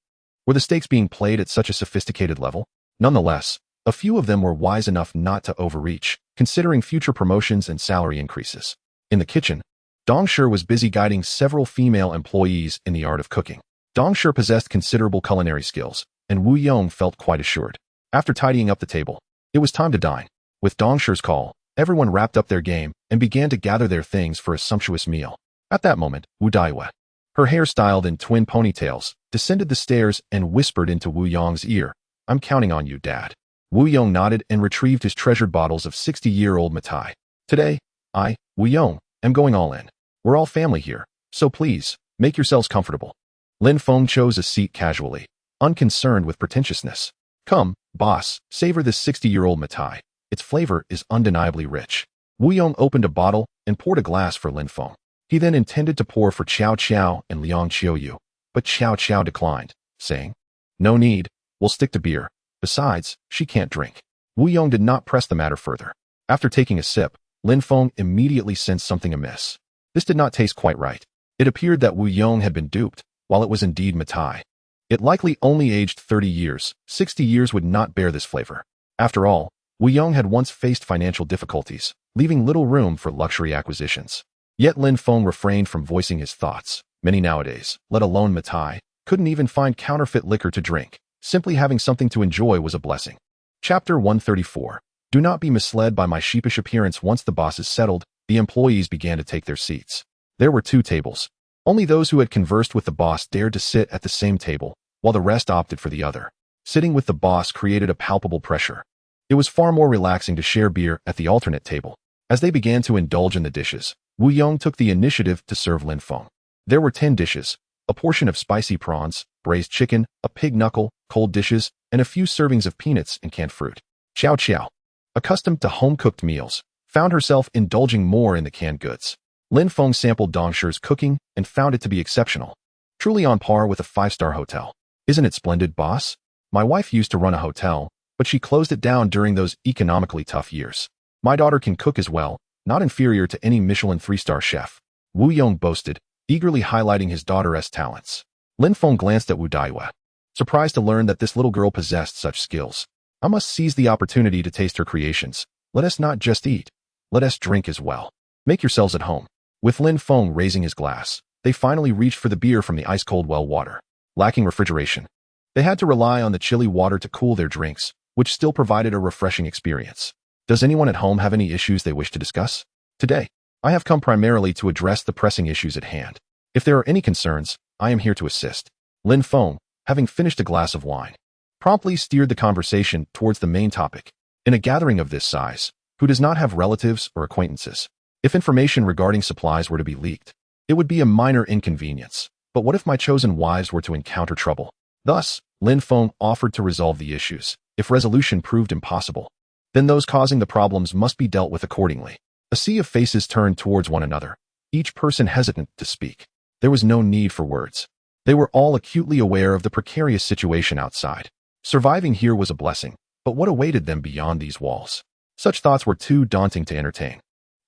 A: Were the stakes being played at such a sophisticated level? Nonetheless, a few of them were wise enough not to overreach, considering future promotions and salary increases. In the kitchen, Dong Shi was busy guiding several female employees in the art of cooking. Dong Shi possessed considerable culinary skills, and Wu Yong felt quite assured. After tidying up the table, it was time to dine. With Dong Shi's call, everyone wrapped up their game and began to gather their things for a sumptuous meal. At that moment, Wu Daiyue, her hair styled in twin ponytails, descended the stairs and whispered into Wu Yong's ear, "I'm counting on you, Dad." Wu Yong nodded and retrieved his treasured bottles of 60-year-old Matai. "Today, I, Wu Yong, am going all in. We're all family here, so please, make yourselves comfortable." Lin Feng chose a seat casually, unconcerned with pretentiousness. "Come, boss, savor this 60-year-old Matai. Its flavor is undeniably rich." Wu Yong opened a bottle and poured a glass for Lin Feng. He then intended to pour for Qiao Qiao and Liang Qiuyu, but Qiao Qiao declined, saying, "No need, we'll stick to beer. Besides, she can't drink." Wu Yong did not press the matter further. After taking a sip, Lin Feng immediately sensed something amiss. This did not taste quite right. It appeared that Wu Yong had been duped, while it was indeed Matai. It likely only aged 30 years, 60 years would not bear this flavor. After all, Wu Yong had once faced financial difficulties, leaving little room for luxury acquisitions. Yet Lin Feng refrained from voicing his thoughts. Many nowadays, let alone Matai, couldn't even find counterfeit liquor to drink. Simply having something to enjoy was a blessing. Chapter 134. Do not be misled by my sheepish appearance. Once the boss is settled, the employees began to take their seats. There were 2 tables. Only those who had conversed with the boss dared to sit at the same table, while the rest opted for the other. Sitting with the boss created a palpable pressure. It was far more relaxing to share beer at the alternate table. As they began to indulge in the dishes, Wu Yong took the initiative to serve Lin Feng. There were 10 dishes, a portion of spicy prawns, braised chicken, a pig knuckle, cold dishes, and a few servings of peanuts and canned fruit. Qiao Qiao, accustomed to home-cooked meals, found herself indulging more in the canned goods. Lin Feng sampled Dong Shi's cooking and found it to be exceptional. Truly on par with a 5-star hotel. "Isn't it splendid, boss? My wife used to run a hotel, but she closed it down during those economically tough years. My daughter can cook as well, not inferior to any Michelin 3-star chef." Wu Yong boasted, eagerly highlighting his daughter's talents. Lin Feng glanced at Wu Daiyue, surprised to learn that this little girl possessed such skills. "I must seize the opportunity to taste her creations. Let us not just eat. Let us drink as well. Make yourselves at home." With Lin Feng raising his glass, they finally reached for the beer from the ice-cold well water. Lacking refrigeration, they had to rely on the chilly water to cool their drinks, which still provided a refreshing experience. Does anyone at home have any issues they wish to discuss? Today, I have come primarily to address the pressing issues at hand. If there are any concerns, I am here to assist. Lin Feng, having finished a glass of wine, promptly steered the conversation towards the main topic. In a gathering of this size, who does not have relatives or acquaintances? If information regarding supplies were to be leaked, it would be a minor inconvenience. But what if my chosen wives were to encounter trouble? Thus, Lin Feng offered to resolve the issues. If resolution proved impossible, then those causing the problems must be dealt with accordingly. A sea of faces turned towards one another, each person hesitant to speak. There was no need for words. They were all acutely aware of the precarious situation outside. Surviving here was a blessing, but what awaited them beyond these walls? Such thoughts were too daunting to entertain.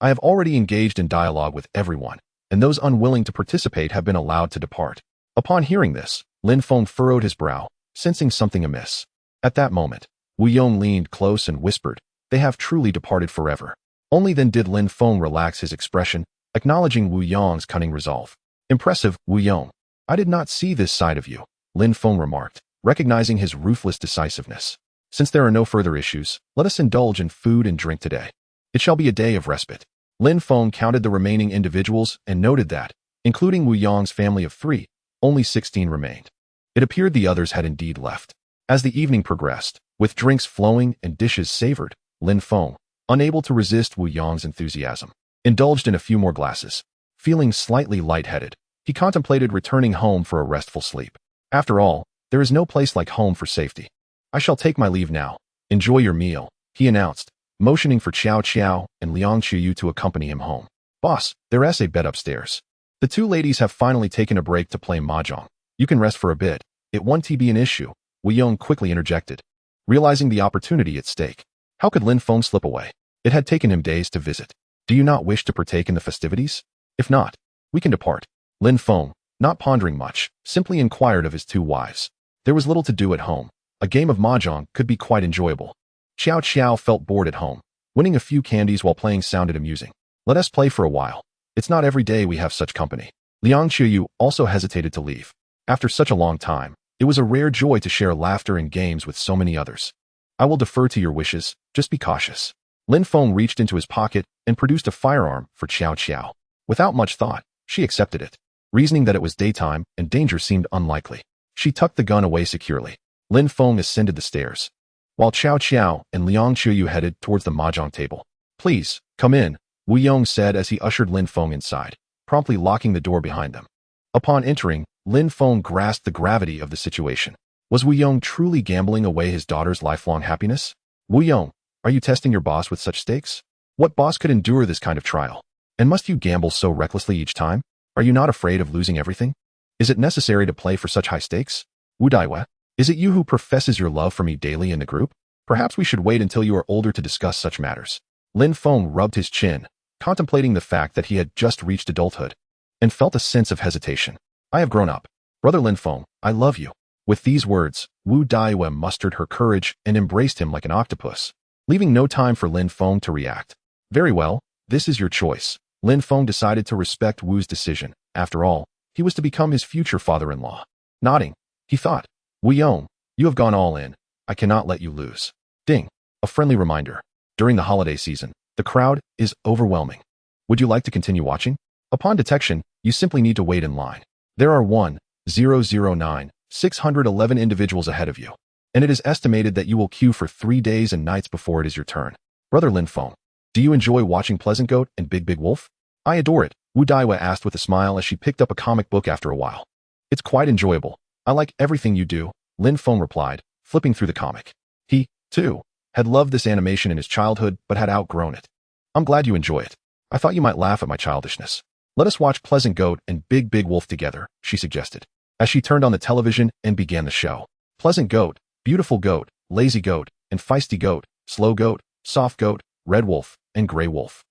A: I have already engaged in dialogue with everyone, and those unwilling to participate have been allowed to depart. Upon hearing this, Lin Feng furrowed his brow, sensing something amiss. At that moment, Wu Yong leaned close and whispered, "They have truly departed forever." Only then did Lin Feng relax his expression, acknowledging Wu Yong's cunning resolve. "Impressive, Wu Yong. I did not see this side of you," Lin Feng remarked. recognizing his ruthless decisiveness. Since there are no further issues, let us indulge in food and drink today. It shall be a day of respite. Lin Feng counted the remaining individuals and noted that, including Wu Yong's family of 3, only 16 remained. It appeared the others had indeed left. As the evening progressed, with drinks flowing and dishes savored, Lin Feng, unable to resist Wu Yong's enthusiasm, indulged in a few more glasses. Feeling slightly lightheaded, he contemplated returning home for a restful sleep. After all, there is no place like home for safety. I shall take my leave now. Enjoy your meal, he announced, motioning for Qiao Qiao and Liang Qiyu to accompany him home. Boss, there's a bed upstairs. The two ladies have finally taken a break to play mahjong. You can rest for a bit. It won't be an issue, Wu Yong quickly interjected, realizing the opportunity at stake. How could Lin Feng slip away? It had taken him days to visit. Do you not wish to partake in the festivities? If not, we can depart. Lin Feng, not pondering much, simply inquired of his two wives. There was little to do at home. A game of mahjong could be quite enjoyable. Qiao Qiao felt bored at home. Winning a few candies while playing sounded amusing. Let us play for a while. It's not every day we have such company. Liang Qiyu also hesitated to leave. After such a long time, it was a rare joy to share laughter and games with so many others. I will defer to your wishes, just be cautious. Lin Feng reached into his pocket and produced a firearm for Qiao Qiao. Without much thought, she accepted it, reasoning that it was daytime and danger seemed unlikely. She tucked the gun away securely. Lin Feng ascended the stairs, while Qiao Qiao and Liang Qiyu headed towards the mahjong table. Please, come in, Wu Yong said as he ushered Lin Feng inside, promptly locking the door behind them. Upon entering, Lin Feng grasped the gravity of the situation. Was Wu Yong truly gambling away his daughter's lifelong happiness? Wu Yong, are you testing your boss with such stakes? What boss could endure this kind of trial? And must you gamble so recklessly each time? Are you not afraid of losing everything? Is it necessary to play for such high stakes? Wu Daiwe, is it you who professes your love for me daily in the group? Perhaps we should wait until you are older to discuss such matters. Lin Feng rubbed his chin, contemplating the fact that he had just reached adulthood, and felt a sense of hesitation. I have grown up. Brother Lin Feng, I love you. With these words, Wu Daiwe mustered her courage and embraced him like an octopus, leaving no time for Lin Feng to react. Very well, this is your choice. Lin Feng decided to respect Wu's decision. After all, he was to become his future father-in-law. Nodding, he thought, Wu Yong, you have gone all in. I cannot let you lose. Ding, a friendly reminder. During the holiday season, the crowd is overwhelming. Would you like to continue watching? Upon detection, you simply need to wait in line. There are 1,009,611 individuals ahead of you, and it is estimated that you will queue for 3 days and nights before it is your turn. Brother Lin Feng, do you enjoy watching Pleasant Goat and Big Big Wolf? I adore it, Wu Daiwe asked with a smile as she picked up a comic book after a while. It's quite enjoyable. I like everything you do, Lin Feng replied, flipping through the comic. He, too, had loved this animation in his childhood but had outgrown it. I'm glad you enjoy it. I thought you might laugh at my childishness. Let us watch Pleasant Goat and Big Big Wolf together, she suggested, as she turned on the television and began the show. Pleasant Goat, Beautiful Goat, Lazy Goat, and Feisty Goat, Slow Goat, Soft Goat, Red Wolf, and Gray Wolf.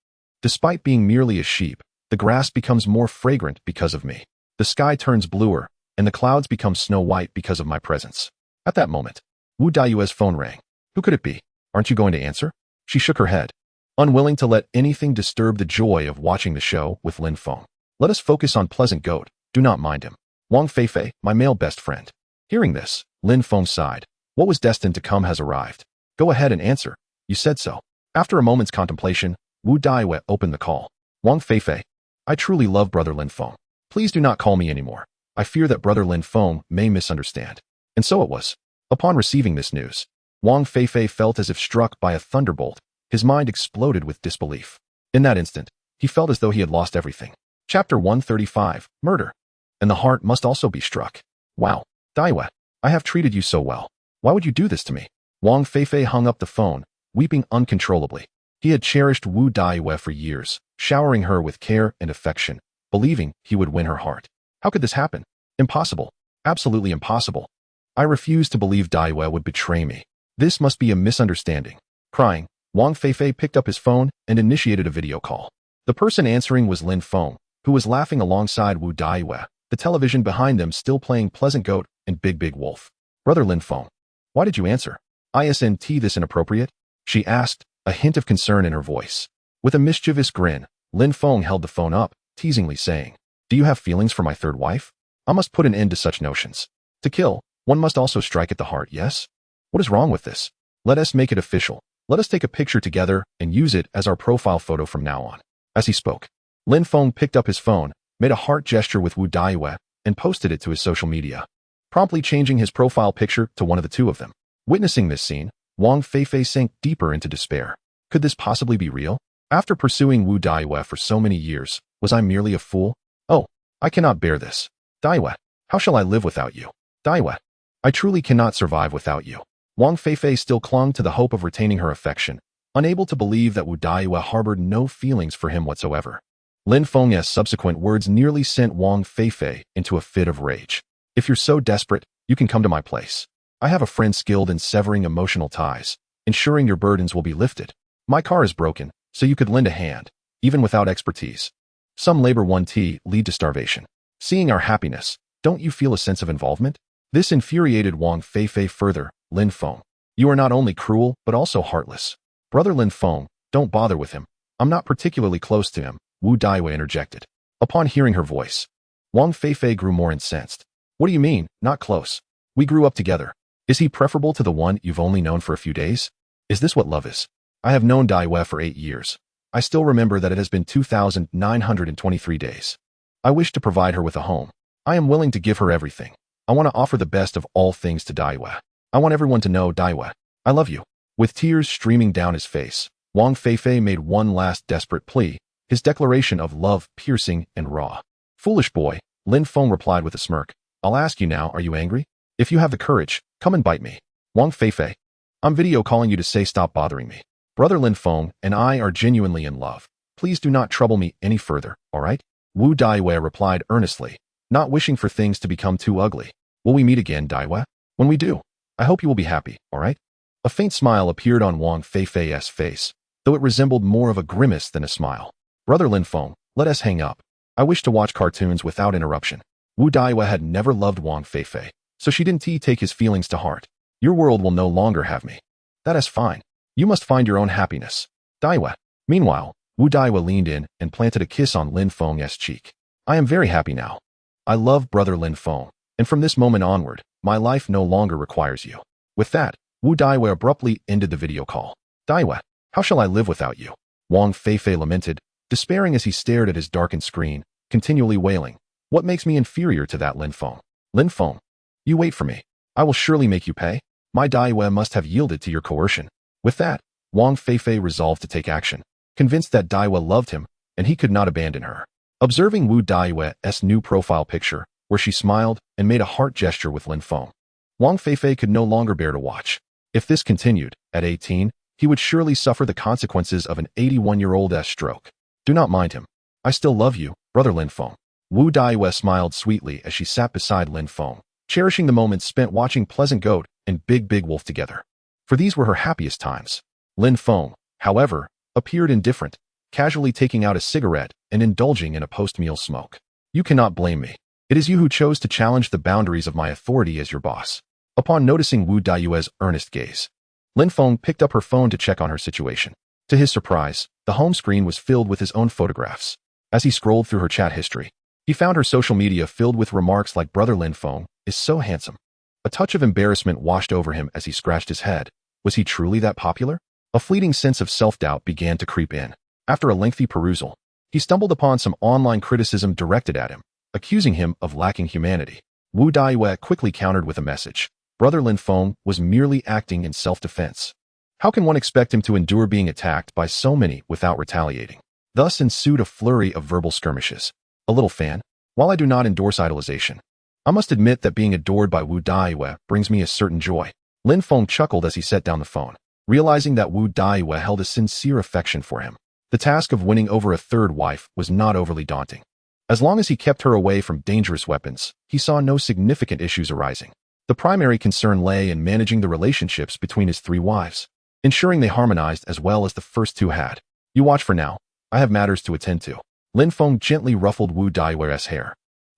A: Despite being merely a sheep, the grass becomes more fragrant because of me. The sky turns bluer, and the clouds become snow white because of my presence. At that moment, Wu Daiue's phone rang. Who could it be? Aren't you going to answer? She shook her head, unwilling to let anything disturb the joy of watching the show with Lin Feng. Let us focus on Pleasant Goat. Do not mind him. Wang Feifei, my male best friend. Hearing this, Lin Feng sighed. What was destined to come has arrived. Go ahead and answer. You said so. After a moment's contemplation, Wu Daiwe opened the call. Wang Feifei, I truly love Brother Lin Feng. Please do not call me anymore. I fear that Brother Lin Feng may misunderstand. And so it was. Upon receiving this news, Wang Feifei felt as if struck by a thunderbolt. His mind exploded with disbelief. In that instant, he felt as though he had lost everything. Chapter 135, Murder. And the heart must also be struck. Wow, Daiwe, I have treated you so well. Why would you do this to me? Wang Feifei hung up the phone, weeping uncontrollably. He had cherished Wu Daiwe for years, showering her with care and affection, believing he would win her heart. How could this happen? Impossible. Absolutely impossible. I refuse to believe Daiwe would betray me. This must be a misunderstanding. Crying, Wang Feifei picked up his phone and initiated a video call. The person answering was Lin Feng, who was laughing alongside Wu Daiwe, the television behind them still playing Pleasant Goat and Big Big Wolf. Brother Lin Feng, why did you answer? Isn't this inappropriate? She asked, a hint of concern in her voice. With a mischievous grin, Lin Feng held the phone up, teasingly saying, Do you have feelings for my third wife? I must put an end to such notions. To kill, One must also strike at the heart, yes? What is wrong with this? Let us make it official. Let us take a picture together and use it as our profile photo from now on. As he spoke, Lin Feng picked up his phone, made a heart gesture with Wu Daiyue, and posted it to his social media, promptly changing his profile picture to one of the two of them. Witnessing this scene, Wang Feifei sank deeper into despair. Could this possibly be real? After pursuing Wu Daiyue for so many years, was I merely a fool? Oh, I cannot bear this. Daiyue, how shall I live without you? Daiyue, I truly cannot survive without you. Wang Feifei still clung to the hope of retaining her affection, unable to believe that Wu Daiyue harbored no feelings for him whatsoever. Lin Feng's subsequent words nearly sent Wang Feifei into a fit of rage. If you're so desperate, you can come to my place. I have a friend skilled in severing emotional ties, ensuring your burdens will be lifted. My car is broken, so you could lend a hand, even without expertise. Some labor 1T lead to starvation. Seeing our happiness, don't you feel a sense of involvement? This infuriated Wang Feifei further. Lin Feng, you are not only cruel, but also heartless. Brother Lin Feng, don't bother with him. I'm not particularly close to him, Wu Daiyue interjected. Upon hearing her voice, Wang Feifei grew more incensed. What do you mean, not close? We grew up together. Is he preferable to the one you've only known for a few days? Is this what love is? I have known Daiyue for 8 years. I still remember that it has been 2,923 days. I wish to provide her with a home. I am willing to give her everything. I want to offer the best of all things to Daiyue. I want everyone to know, Daiyue, I love you. With tears streaming down his face, Wang Feifei made one last desperate plea, his declaration of love piercing and raw. Foolish boy, Lin Feng replied with a smirk. I'll ask you now, are you angry? If you have the courage, come and bite me. Wang Feifei, I'm video calling you to say stop bothering me. Brother Lin Feng and I are genuinely in love. Please do not trouble me any further, all right? Wu Daiyue replied earnestly, not wishing for things to become too ugly. Will we meet again, Daiyue? When we do, I hope you will be happy, all right? A faint smile appeared on Wang Feifei's face, though it resembled more of a grimace than a smile. Brother Lin Feng, let us hang up. I wish to watch cartoons without interruption. Wu Daiyue had never loved Wang Feifei, so she didn't take his feelings to heart. Your world will no longer have me. That is fine. You must find your own happiness. Daiyue. Meanwhile, Wu Daiyue leaned in and planted a kiss on Lin Feng's cheek. I am very happy now. I love Brother Lin Feng, and from this moment onward, my life no longer requires you. With that, Wu Daiyue abruptly ended the video call. Daiyue, how shall I live without you? Wang Feifei lamented, despairing as he stared at his darkened screen, continually wailing. What makes me inferior to that Lin Feng? Lin Feng, you wait for me. I will surely make you pay. My Daiyue must have yielded to your coercion. With that, Wang Feifei resolved to take action, convinced that Daiyue loved him, and he could not abandon her. Observing Wu Daiyue's new profile picture, where she smiled and made a heart gesture with Lin Feng, Wang Feifei could no longer bear to watch. If this continued, at 18, he would surely suffer the consequences of an 81-year-old's stroke. Do not mind him. I still love you, Brother Lin Feng. Wu Daiyue smiled sweetly as she sat beside Lin Feng, cherishing the moments spent watching Pleasant Goat and Big Wolf together. For these were her happiest times. Lin Feng, however, appeared indifferent, casually taking out a cigarette and indulging in a post-meal smoke. You cannot blame me. It is you who chose to challenge the boundaries of my authority as your boss. Upon noticing Wu Daiyue's earnest gaze, Lin Feng picked up her phone to check on her situation. To his surprise, the home screen was filled with his own photographs. As he scrolled through her chat history, he found her social media filled with remarks like Brother Lin Feng is so handsome. A touch of embarrassment washed over him as he scratched his head. Was he truly that popular? A fleeting sense of self-doubt began to creep in. After a lengthy perusal, he stumbled upon some online criticism directed at him, accusing him of lacking humanity. Wu Daiyue quickly countered with a message. Brother Lin Feng was merely acting in self-defense. How can one expect him to endure being attacked by so many without retaliating? Thus ensued a flurry of verbal skirmishes. A little fan, while I do not endorse idolization, I must admit that being adored by Wu Daiyue brings me a certain joy. Lin Feng chuckled as he set down the phone, realizing that Wu Daiyue held a sincere affection for him. The task of winning over a third wife was not overly daunting. As long as he kept her away from dangerous weapons, he saw no significant issues arising. The primary concern lay in managing the relationships between his 3 wives, ensuring they harmonized as well as the first 2 had. You watch for now. I have matters to attend to. Lin Feng gently ruffled Wu Daiyue's hair,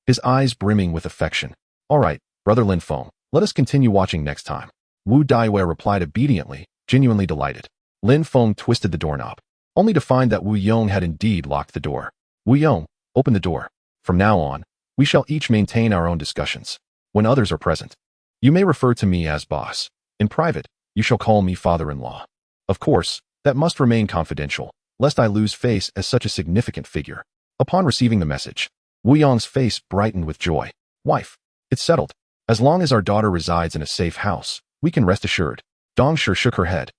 A: his eyes brimming with affection. All right, Brother Lin Feng, let us continue watching next time. Wu Daiyue replied obediently, genuinely delighted. Lin Feng twisted the doorknob, only to find that Wu Yong had indeed locked the door. Wu Yong, open the door. From now on, we shall each maintain our own discussions. When others are present, You may refer to me as boss. In private, you shall call me father-in-law. Of course, that must remain confidential, lest I lose face as such a significant figure. Upon receiving the message, Wu Yong's face brightened with joy. Wife, it's settled. As long as our daughter resides in a safe house, we can rest assured. Dong Shi shook her head,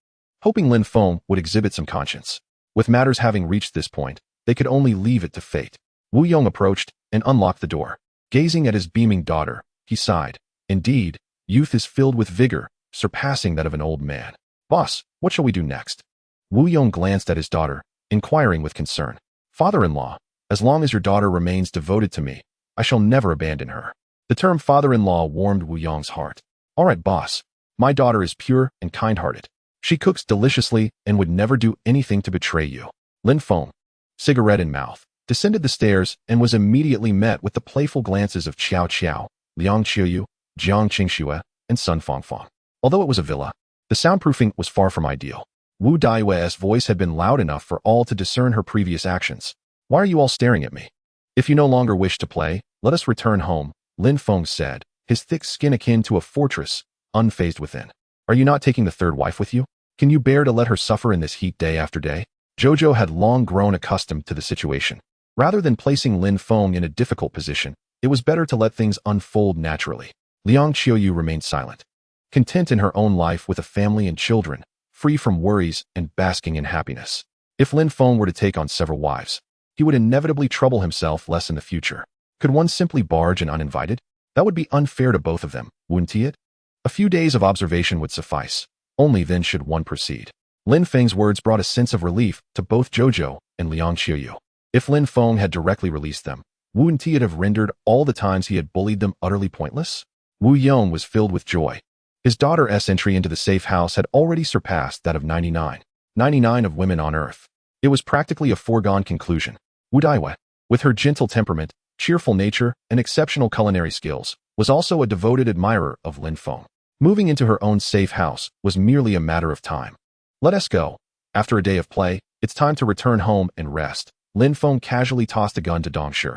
A: hoping Lin Feng would exhibit some conscience. With matters having reached this point, they could only leave it to fate. Wu Yong approached and unlocked the door. Gazing at his beaming daughter, he sighed. Indeed, youth is filled with vigor, surpassing that of an old man. Boss, what shall we do next? Wu Yong glanced at his daughter, inquiring with concern. Father-in-law, as long as your daughter remains devoted to me, I shall never abandon her. The term father-in-law warmed Wu Yong's heart. All right, boss. My daughter is pure and kind-hearted. She cooks deliciously and would never do anything to betray you. Lin Feng, cigarette in mouth, descended the stairs and was immediately met with the playful glances of Qiao Qiao, Liang Qiuyu, Jiang Qingxue, and Sun Fangfang. Although it was a villa, the soundproofing was far from ideal. Wu Daiwe's voice had been loud enough for all to discern her previous actions. Why are you all staring at me? If you no longer wish to play, let us return home, Lin Feng said, his thick skin akin to a fortress, unfazed within. Are you not taking the third wife with you? Can you bear to let her suffer in this heat day after day? Jojo had long grown accustomed to the situation. Rather than placing Lin Feng in a difficult position, it was better to let things unfold naturally. Liang Qiuyu remained silent, content in her own life with a family and children, free from worries and basking in happiness. If Lin Feng were to take on several wives, he would inevitably trouble himself less in the future. Could one simply barge in uninvited? That would be unfair to both of them, wouldn't it? A few days of observation would suffice. Only then should one proceed. Lin Feng's words brought a sense of relief to both Jojo and Liang Qiuyu. If Lin Feng had directly released them, wouldn't he have rendered all the times he had bullied them utterly pointless? Wu Yong was filled with joy. His daughter's entry into the safe house had already surpassed that of 99 of women on earth. It was practically a foregone conclusion. Wu Daiwei, with her gentle temperament, cheerful nature, and exceptional culinary skills, was also a devoted admirer of Lin Feng. Moving into her own safe house was merely a matter of time. Let us go. After a day of play, it's time to return home and rest. Lin Feng casually tossed a gun to Dong Shi,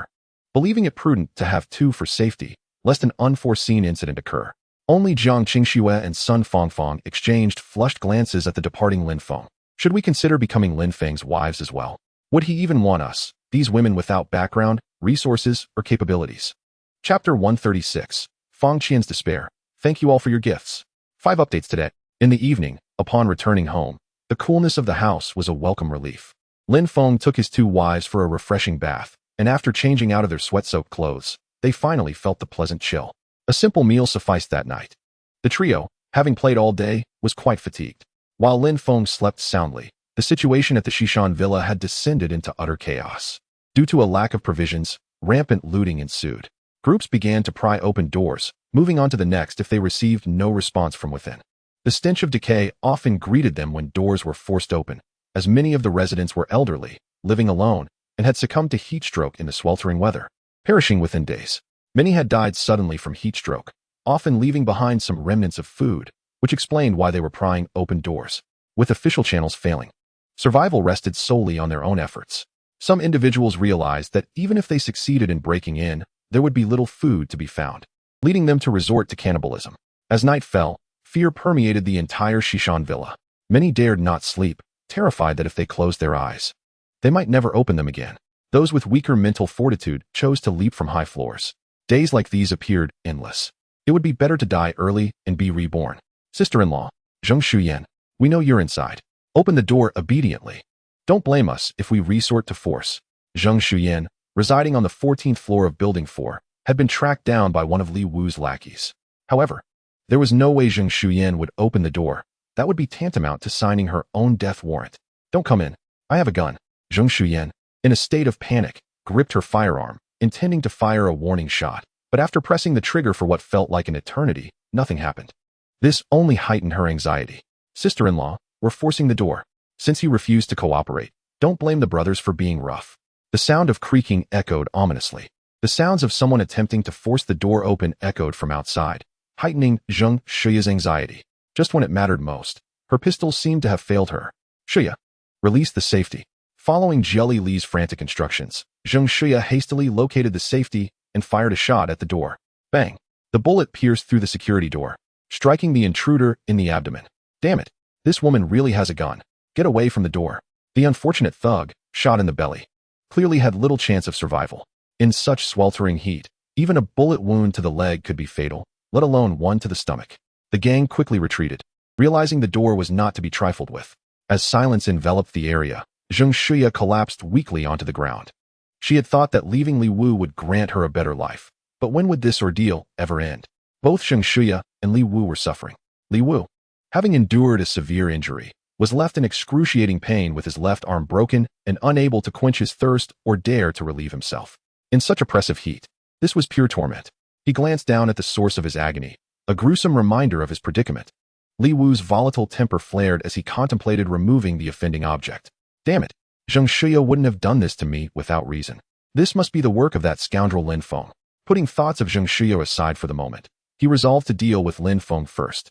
A: believing it prudent to have two for safety, lest an unforeseen incident occur. Only Jiang Qingxue and Sun Fangfang exchanged flushed glances at the departing Lin Feng. Should we consider becoming Lin Feng's wives as well? Would he even want us, these women without background, resources, or capabilities? Chapter 136. Fang Qian's Despair. Thank you all for your gifts. 5 updates today. In the evening, upon returning home, the coolness of the house was a welcome relief. Lin Feng took his 2 wives for a refreshing bath, and after changing out of their sweat-soaked clothes, they finally felt the pleasant chill. A simple meal sufficed that night. The trio, having played all day, was quite fatigued. While Lin Feng slept soundly, the situation at the Shishan villa had descended into utter chaos. Due to a lack of provisions, rampant looting ensued. Groups began to pry open doors, moving on to the next if they received no response from within. The stench of decay often greeted them when doors were forced open, as many of the residents were elderly, living alone, and had succumbed to heat stroke in the sweltering weather, perishing within days. Many had died suddenly from heat stroke, often leaving behind some remnants of food, which explained why they were prying open doors. With official channels failing, survival rested solely on their own efforts. Some individuals realized that even if they succeeded in breaking in, there would be little food to be found, leading them to resort to cannibalism. As night fell, fear permeated the entire Shishan villa. Many dared not sleep, terrified that if they closed their eyes, they might never open them again. Those with weaker mental fortitude chose to leap from high floors. Days like these appeared endless. It would be better to die early and be reborn. Sister-in-law, Zheng Shuyan, we know you're inside. Open the door obediently. Don't blame us if we resort to force. Zheng Shuyan, residing on the 14th floor of Building 4, had been tracked down by one of Li Wu's lackeys. However, there was no way Zheng Shuyan would open the door. That would be tantamount to signing her own death warrant. Don't come in. I have a gun. Zheng Shuyan, in a state of panic, gripped her firearm, intending to fire a warning shot. But after pressing the trigger for what felt like an eternity, nothing happened. This only heightened her anxiety. Sister-in-law, we're forcing the door. Since he refused to cooperate, don't blame the brothers for being rough. The sound of creaking echoed ominously. The sounds of someone attempting to force the door open echoed from outside, heightening Zheng Shuya's anxiety. Just when it mattered most, her pistol seemed to have failed her. Shuya, release the safety. Following Jelly Li's frantic instructions, Zheng Shuya hastily located the safety and fired a shot at the door. Bang! The bullet pierced through the security door, striking the intruder in the abdomen. Damn it, this woman really has a gun. Get away from the door. The unfortunate thug, shot in the belly, clearly had little chance of survival. In such sweltering heat, even a bullet wound to the leg could be fatal, let alone one to the stomach. The gang quickly retreated, realizing the door was not to be trifled with. As silence enveloped the area, Zheng Shuya collapsed weakly onto the ground. She had thought that leaving Li Wu would grant her a better life. But when would this ordeal ever end? Both Zheng Shuya and Li Wu were suffering. Li Wu, having endured a severe injury, was left in excruciating pain with his left arm broken and unable to quench his thirst or dare to relieve himself. In such oppressive heat, this was pure torment. He glanced down at the source of his agony, a gruesome reminder of his predicament. Li Wu's volatile temper flared as he contemplated removing the offending object. Damn it, Zheng Shuya wouldn't have done this to me without reason. This must be the work of that scoundrel Lin Feng. Putting thoughts of Zheng Shuya aside for the moment, he resolved to deal with Lin Feng first.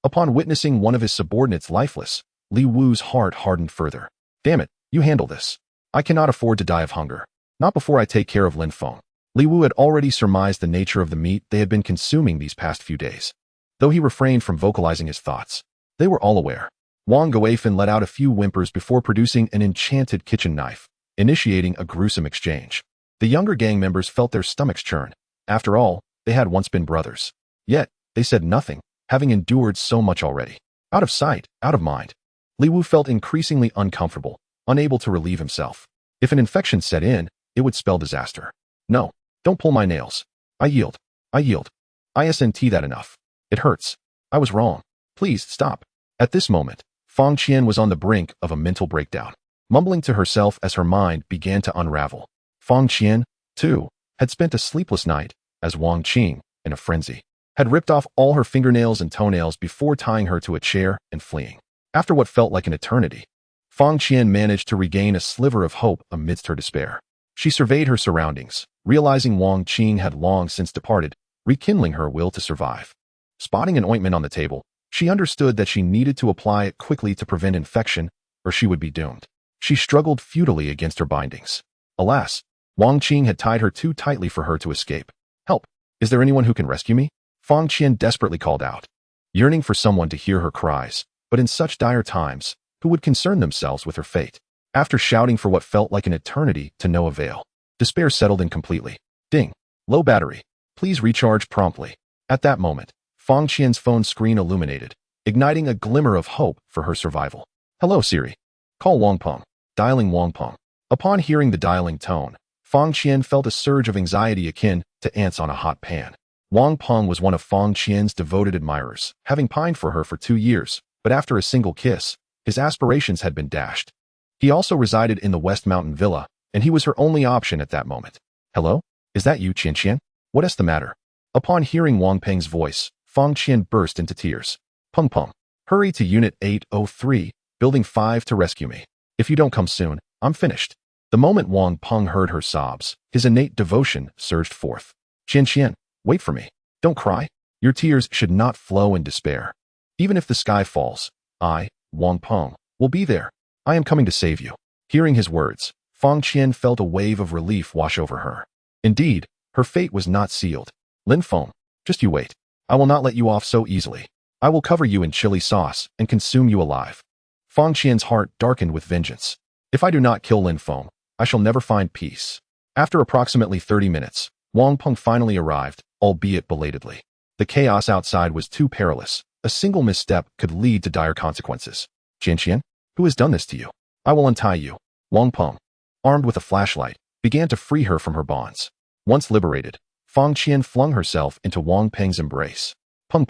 A: Upon witnessing one of his subordinates lifeless, Li Wu's heart hardened further. Damn it, you handle this. I cannot afford to die of hunger. Not before I take care of Lin Feng. Li Wu had already surmised the nature of the meat they had been consuming these past few days. Though he refrained from vocalizing his thoughts, they were all aware. Wang Guifan let out a few whimpers before producing an enchanted kitchen knife, initiating a gruesome exchange. The younger gang members felt their stomachs churn. After all, they had once been brothers. Yet, they said nothing, having endured so much already. Out of sight, out of mind. Li Wu felt increasingly uncomfortable, unable to relieve himself. If an infection set in, it would spell disaster. No, don't pull my nails. I yield. I yield. ISNT that enough. It hurts. I was wrong. Please stop. At this moment, Fang Qian was on the brink of a mental breakdown, mumbling to herself as her mind began to unravel. Fang Qian, too, had spent a sleepless night, as Wang Qing, in a frenzy, had ripped off all her fingernails and toenails before tying her to a chair and fleeing. After what felt like an eternity, Fang Qian managed to regain a sliver of hope amidst her despair. She surveyed her surroundings, realizing Wang Qing had long since departed, rekindling her will to survive. Spotting an ointment on the table, she understood that she needed to apply it quickly to prevent infection, or she would be doomed. She struggled futilely against her bindings. Alas, Wang Qing had tied her too tightly for her to escape. Help! Is there anyone who can rescue me? Fang Qian desperately called out, yearning for someone to hear her cries, but in such dire times, who would concern themselves with her fate? After shouting for what felt like an eternity to no avail, despair settled in completely. Ding! Low battery. Please recharge promptly. At that moment, Fang Qian's phone screen illuminated, igniting a glimmer of hope for her survival. Hello, Siri. Call Wang Peng. Dialing Wang Peng. Upon hearing the dialing tone, Fang Qian felt a surge of anxiety akin to ants on a hot pan. Wang Peng was one of Fang Qian's devoted admirers, having pined for her for 2 years, but after a single kiss, his aspirations had been dashed. He also resided in the West Mountain Villa, and he was her only option at that moment. Hello? Is that you, Qian? What is the matter? Upon hearing Wang Peng's voice, Fang Qian burst into tears. Peng Peng, hurry to Unit 803, Building 5 to rescue me. If you don't come soon, I'm finished. The moment Wang Peng heard her sobs, his innate devotion surged forth. Qian, wait for me. Don't cry. Your tears should not flow in despair. Even if the sky falls, I, Wang Peng, will be there. I am coming to save you. Hearing his words, Fang Qian felt a wave of relief wash over her. Indeed, her fate was not sealed. Lin Feng, just you wait. I will not let you off so easily. I will cover you in chili sauce and consume you alive. Fang Qian's heart darkened with vengeance. If I do not kill Lin Feng, I shall never find peace. After approximately 30 minutes, Wang Peng finally arrived, albeit belatedly. The chaos outside was too perilous. A single misstep could lead to dire consequences. Qian, who has done this to you? I will untie you. Wang Peng, armed with a flashlight, began to free her from her bonds. Once liberated, Fang Qian flung herself into Wang Peng's embrace. Peng,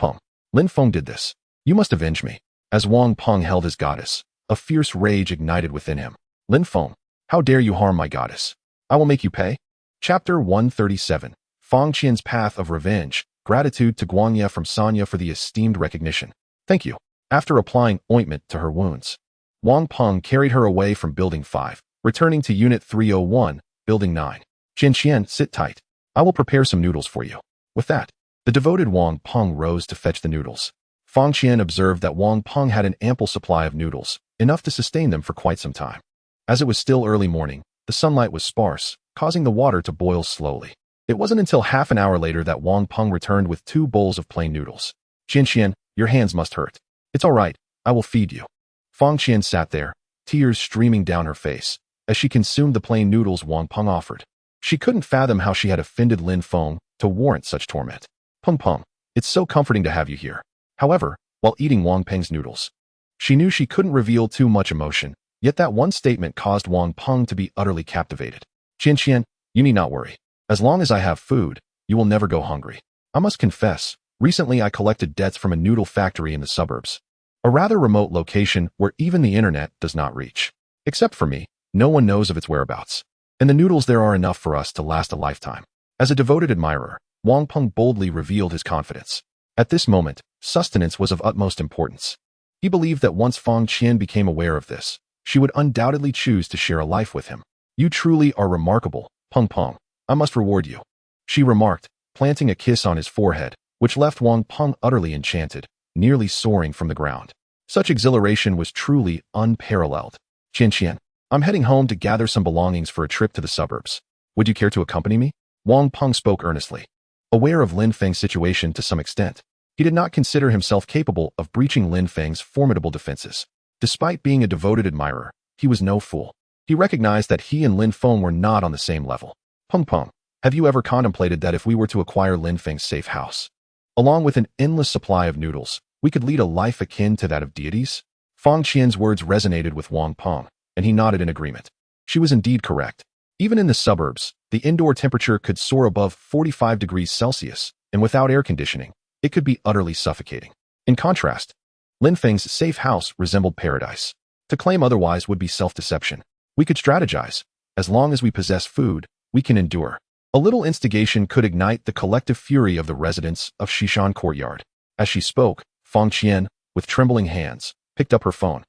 A: Lin Feng did this. You must avenge me. As Wang Peng held his goddess, a fierce rage ignited within him. Lin Feng, how dare you harm my goddess? I will make you pay. Chapter 137. Fang Qian's Path of Revenge. Gratitude to Guangye from Sanya for the esteemed recognition. Thank you. After applying ointment to her wounds, Wang Peng carried her away from Building 5, returning to Unit 301, Building 9. Qian, sit tight. I will prepare some noodles for you. With that, the devoted Wang Peng rose to fetch the noodles. Fang Qian observed that Wang Peng had an ample supply of noodles, enough to sustain them for quite some time. As it was still early morning, the sunlight was sparse, causing the water to boil slowly. It wasn't until half an hour later that Wang Peng returned with 2 bowls of plain noodles. Qian, your hands must hurt. It's all right, I will feed you. Fang Qian sat there, tears streaming down her face, as she consumed the plain noodles Wang Peng offered. She couldn't fathom how she had offended Lin Feng to warrant such torment. Peng, it's so comforting to have you here. However, while eating Wang Peng's noodles, she knew she couldn't reveal too much emotion, yet that one statement caused Wang Peng to be utterly captivated. Qian, you need not worry. As long as I have food, you will never go hungry. I must confess, recently I collected debts from a noodle factory in the suburbs, a rather remote location where even the internet does not reach. Except for me, no one knows of its whereabouts. And the noodles there are enough for us to last a lifetime. As a devoted admirer, Wang Peng boldly revealed his confidence. At this moment, sustenance was of utmost importance. He believed that once Fang Qian became aware of this, she would undoubtedly choose to share a life with him. You truly are remarkable, Peng. I must reward you, she remarked, planting a kiss on his forehead, which left Wang Peng utterly enchanted, nearly soaring from the ground. Such exhilaration was truly unparalleled. Qian, I'm heading home to gather some belongings for a trip to the suburbs. Would you care to accompany me? Wang Peng spoke earnestly. Aware of Lin Feng's situation to some extent, he did not consider himself capable of breaching Lin Feng's formidable defenses. Despite being a devoted admirer, he was no fool. He recognized that he and Lin Feng were not on the same level. Peng, have you ever contemplated that if we were to acquire Lin Feng's safe house, along with an endless supply of noodles, we could lead a life akin to that of deities? Fang Qian's words resonated with Wang Peng, and he nodded in agreement. She was indeed correct. Even in the suburbs, the indoor temperature could soar above 45 degrees Celsius, and without air conditioning, it could be utterly suffocating. In contrast, Lin Feng's safe house resembled paradise. To claim otherwise would be self-deception. We could strategize. As long as we possess food, we can endure. A little instigation could ignite the collective fury of the residents of Shishan Courtyard. As she spoke, Fang Qian, with trembling hands, picked up her phone.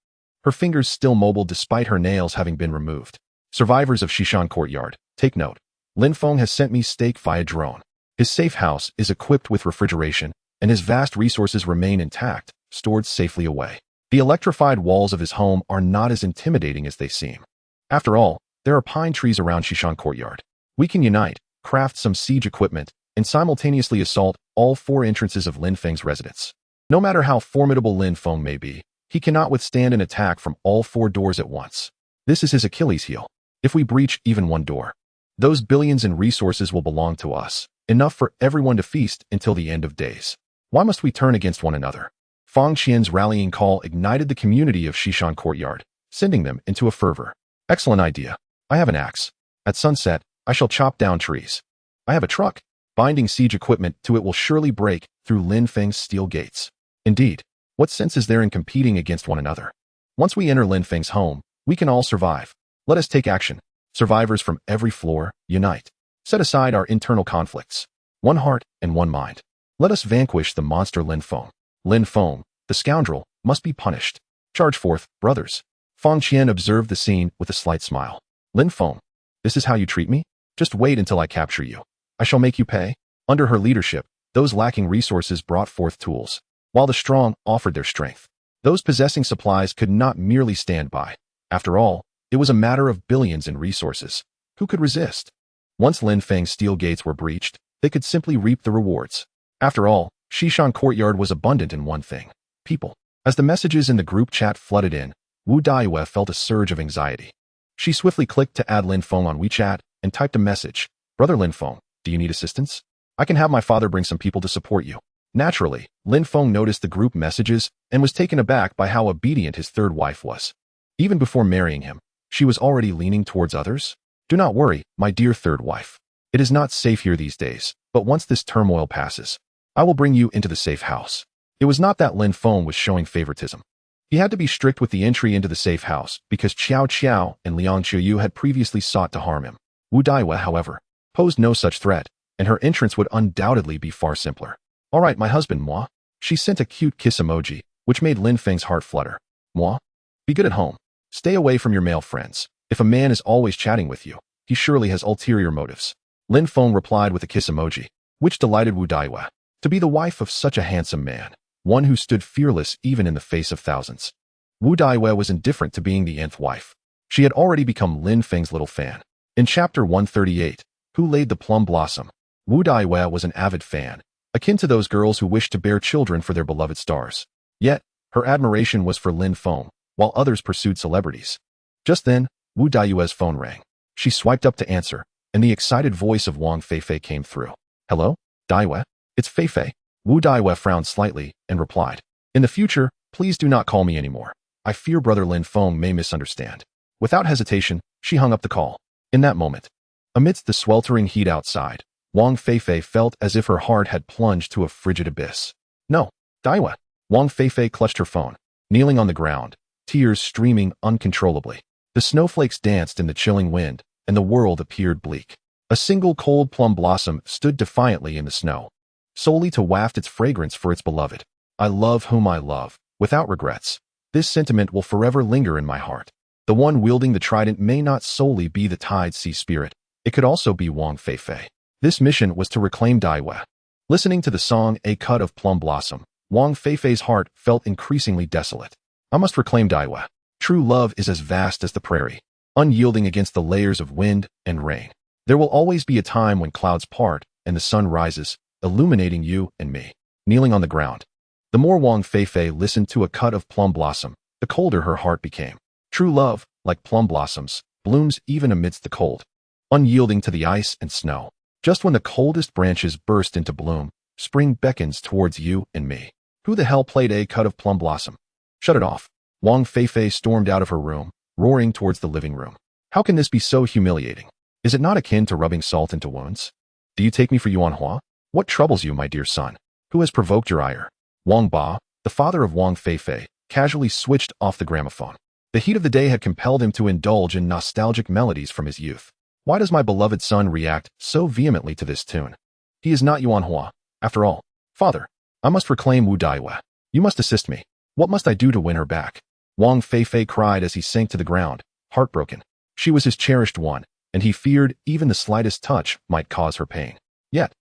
A: Her fingers still mobile despite her nails having been removed. Survivors of Shishan Courtyard, take note. Lin Feng has sent me steak via drone. His safe house is equipped with refrigeration, and his vast resources remain intact, stored safely away. The electrified walls of his home are not as intimidating as they seem. After all, there are pine trees around Shishan Courtyard. We can unite, craft some siege equipment, and simultaneously assault all 4 entrances of Lin Feng's residence. No matter how formidable Lin Feng may be, he cannot withstand an attack from all 4 doors at once. This is his Achilles heel. If we breach even one door, those billions in resources will belong to us, enough for everyone to feast until the end of days. Why must we turn against one another? Fang Qian's rallying call ignited the community of Shishan Courtyard, sending them into a fervor. Excellent idea. I have an axe. At sunset, I shall chop down trees. I have a truck. Binding siege equipment to it will surely break through Lin Feng's steel gates. Indeed, what sense is there in competing against one another? Once we enter Lin Feng's home, we can all survive. Let us take action. Survivors from every floor, unite. Set aside our internal conflicts. One heart and one mind. Let us vanquish the monster Lin Feng. Lin Feng, the scoundrel, must be punished. Charge forth, brothers. Fang Qian observed the scene with a slight smile. Lin Feng, this is how you treat me? Just wait until I capture you. I shall make you pay. Under her leadership, those lacking resources brought forth tools, while the strong offered their strength. Those possessing supplies could not merely stand by. After all, it was a matter of billions in resources. Who could resist? Once Lin Feng's steel gates were breached, they could simply reap the rewards. After all, Shishan Courtyard was abundant in one thing: people. As the messages in the group chat flooded in, Wu Daiyue felt a surge of anxiety. She swiftly clicked to add Lin Feng on WeChat and typed a message. Brother Lin Feng, do you need assistance? I can have my father bring some people to support you. Naturally, Lin Feng noticed the group messages and was taken aback by how obedient his third wife was. Even before marrying him, she was already leaning towards others. Do not worry, my dear third wife. It is not safe here these days, but once this turmoil passes, I will bring you into the safe house. It was not that Lin Feng was showing favoritism. He had to be strict with the entry into the safe house because Qiao Qiao and Liang Qiuyu had previously sought to harm him. Wu Daiyue, however, posed no such threat, and her entrance would undoubtedly be far simpler. All right, my husband, moi. She sent a cute kiss emoji, which made Lin Feng's heart flutter. Moi? Be good at home. Stay away from your male friends. If a man is always chatting with you, he surely has ulterior motives. Lin Feng replied with a kiss emoji, which delighted Wu Daiyue. To be the wife of such a handsome man, one who stood fearless even in the face of thousands. Wu Daiyue was indifferent to being the nth wife. She had already become Lin Feng's little fan. In chapter 138, Who Laid the Plum Blossom, Wu Daiwe was an avid fan, akin to those girls who wish to bear children for their beloved stars. Yet, her admiration was for Lin Feng, while others pursued celebrities. Just then, Wu Daiwe's phone rang. She swiped up to answer, and the excited voice of Wang Feifei came through. Hello, Daiwe? It's Feifei. Wu Daiwe frowned slightly and replied. In the future, please do not call me anymore. I fear brother Lin Feng may misunderstand. Without hesitation, she hung up the call. In that moment, amidst the sweltering heat outside, Wang Feifei felt as if her heart had plunged to a frigid abyss. No, Daiwe. Wang Feifei clutched her phone, kneeling on the ground, tears streaming uncontrollably. The snowflakes danced in the chilling wind, and the world appeared bleak. A single cold plum blossom stood defiantly in the snow, solely to waft its fragrance for its beloved. I love whom I love, without regrets. This sentiment will forever linger in my heart. The one wielding the trident may not solely be the Tide Sea Spirit. It could also be Wang Feifei. This mission was to reclaim Daiwe. Listening to the song A Cut of Plum Blossom, Wang Feifei's heart felt increasingly desolate. I must reclaim Daiwe. True love is as vast as the prairie, unyielding against the layers of wind and rain. There will always be a time when clouds part and the sun rises, illuminating you and me. Kneeling on the ground, the more Wang Feifei listened to A Cut of Plum Blossom, the colder her heart became. True love, like plum blossoms, blooms even amidst the cold, unyielding to the ice and snow. Just when the coldest branches burst into bloom, spring beckons towards you and me. Who the hell played A Cut of Plum Blossom? Shut it off. Wang Feifei stormed out of her room, roaring towards the living room. How can this be so humiliating? Is it not akin to rubbing salt into wounds? Do you take me for Yuan Hua? What troubles you, my dear son? Who has provoked your ire? Wang Ba, the father of Wang Feifei, casually switched off the gramophone. The heat of the day had compelled him to indulge in nostalgic melodies from his youth. Why does my beloved son react so vehemently to this tune? He is not Yuan Hua, after all. Father, I must reclaim Wu Daiwe. You must assist me. What must I do to win her back? Wang Feifei cried as he sank to the ground, heartbroken. She was his cherished one, and he feared even the slightest touch might cause her pain. Yet,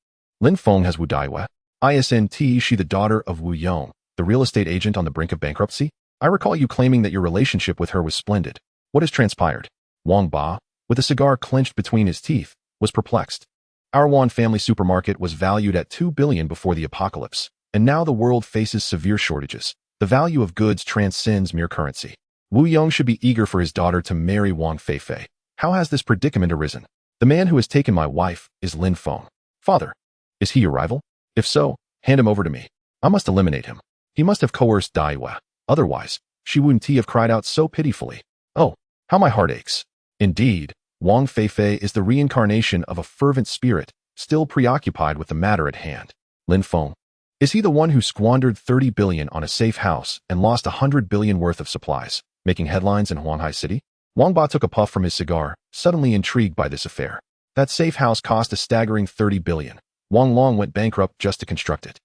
A: Lin Feng has Wu Daiwe. Isn't she the daughter of Wu Yong, the real estate agent on the brink of bankruptcy? I recall you claiming that your relationship with her was splendid. What has transpired? Wang Ba, with a cigar clenched between his teeth, was perplexed. Our Wan family supermarket was valued at 2 billion before the apocalypse, and now the world faces severe shortages. The value of goods transcends mere currency. Wu Yong should be eager for his daughter to marry Wang Feifei. How has this predicament arisen? The man who has taken my wife is Lin Feng. Father, is he your rival? If so, hand him over to me. I must eliminate him. He must have coerced Daiwe. Otherwise, she wouldn't have cried out so pitifully. Oh, how my heart aches. Indeed, Wang Feifei is the reincarnation of a fervent spirit, still preoccupied with the matter at hand. Lin Feng. Is he the one who squandered 30 billion on a safe house and lost 100 billion worth of supplies, making headlines in Huanghai City? Wang Ba took a puff from his cigar, suddenly intrigued by this affair. That safe house cost a staggering 30 billion. Wang Long went bankrupt just to construct it.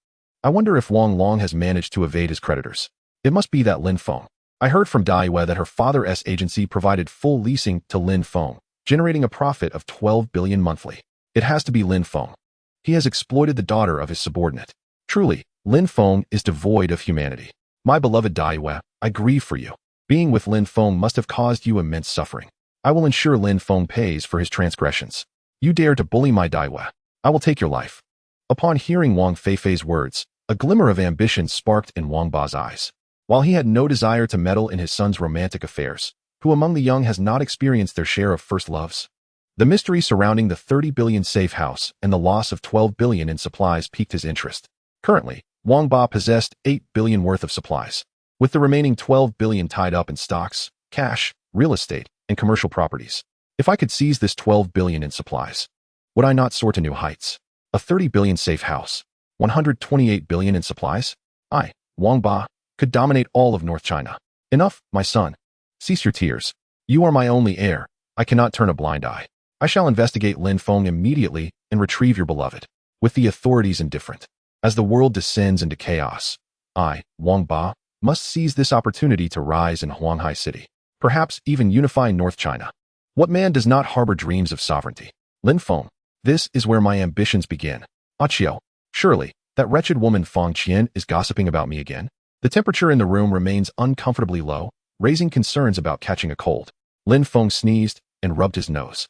A: I wonder if Wang Long has managed to evade his creditors. It must be that Lin Feng. I heard from Daiwe that her father's agency provided full leasing to Lin Feng, generating a profit of 12 billion monthly. It has to be Lin Feng. He has exploited the daughter of his subordinate. Truly, Lin Feng is devoid of humanity. My beloved Daiwe, I grieve for you. Being with Lin Feng must have caused you immense suffering. I will ensure Lin Feng pays for his transgressions. You dare to bully my Daiwe. I will take your life. Upon hearing Wang Feifei's words, a glimmer of ambition sparked in Wang Ba's eyes. While he had no desire to meddle in his son's romantic affairs, who among the young has not experienced their share of first loves? The mystery surrounding the 30 billion safe house and the loss of 12 billion in supplies piqued his interest. Currently, Wang Ba possessed 8 billion worth of supplies, with the remaining 12 billion tied up in stocks, cash, real estate, and commercial properties. If I could seize this 12 billion in supplies, would I not soar to new heights? A 30 billion safe house, 128 billion in supplies? I, Wang Ba, could dominate all of North China. Enough, my son. Cease your tears. You are my only heir. I cannot turn a blind eye. I shall investigate Lin Feng immediately and retrieve your beloved, with the authorities indifferent. As the world descends into chaos, I, Wang Ba, must seize this opportunity to rise in Huanghai City, perhaps even unify North China. What man does not harbor dreams of sovereignty? Lin Feng, this is where my ambitions begin. Achio, surely, that wretched woman Fang Qian is gossiping about me again? The temperature in the room remains uncomfortably low, raising concerns about catching a cold. Lin Feng sneezed and rubbed his nose.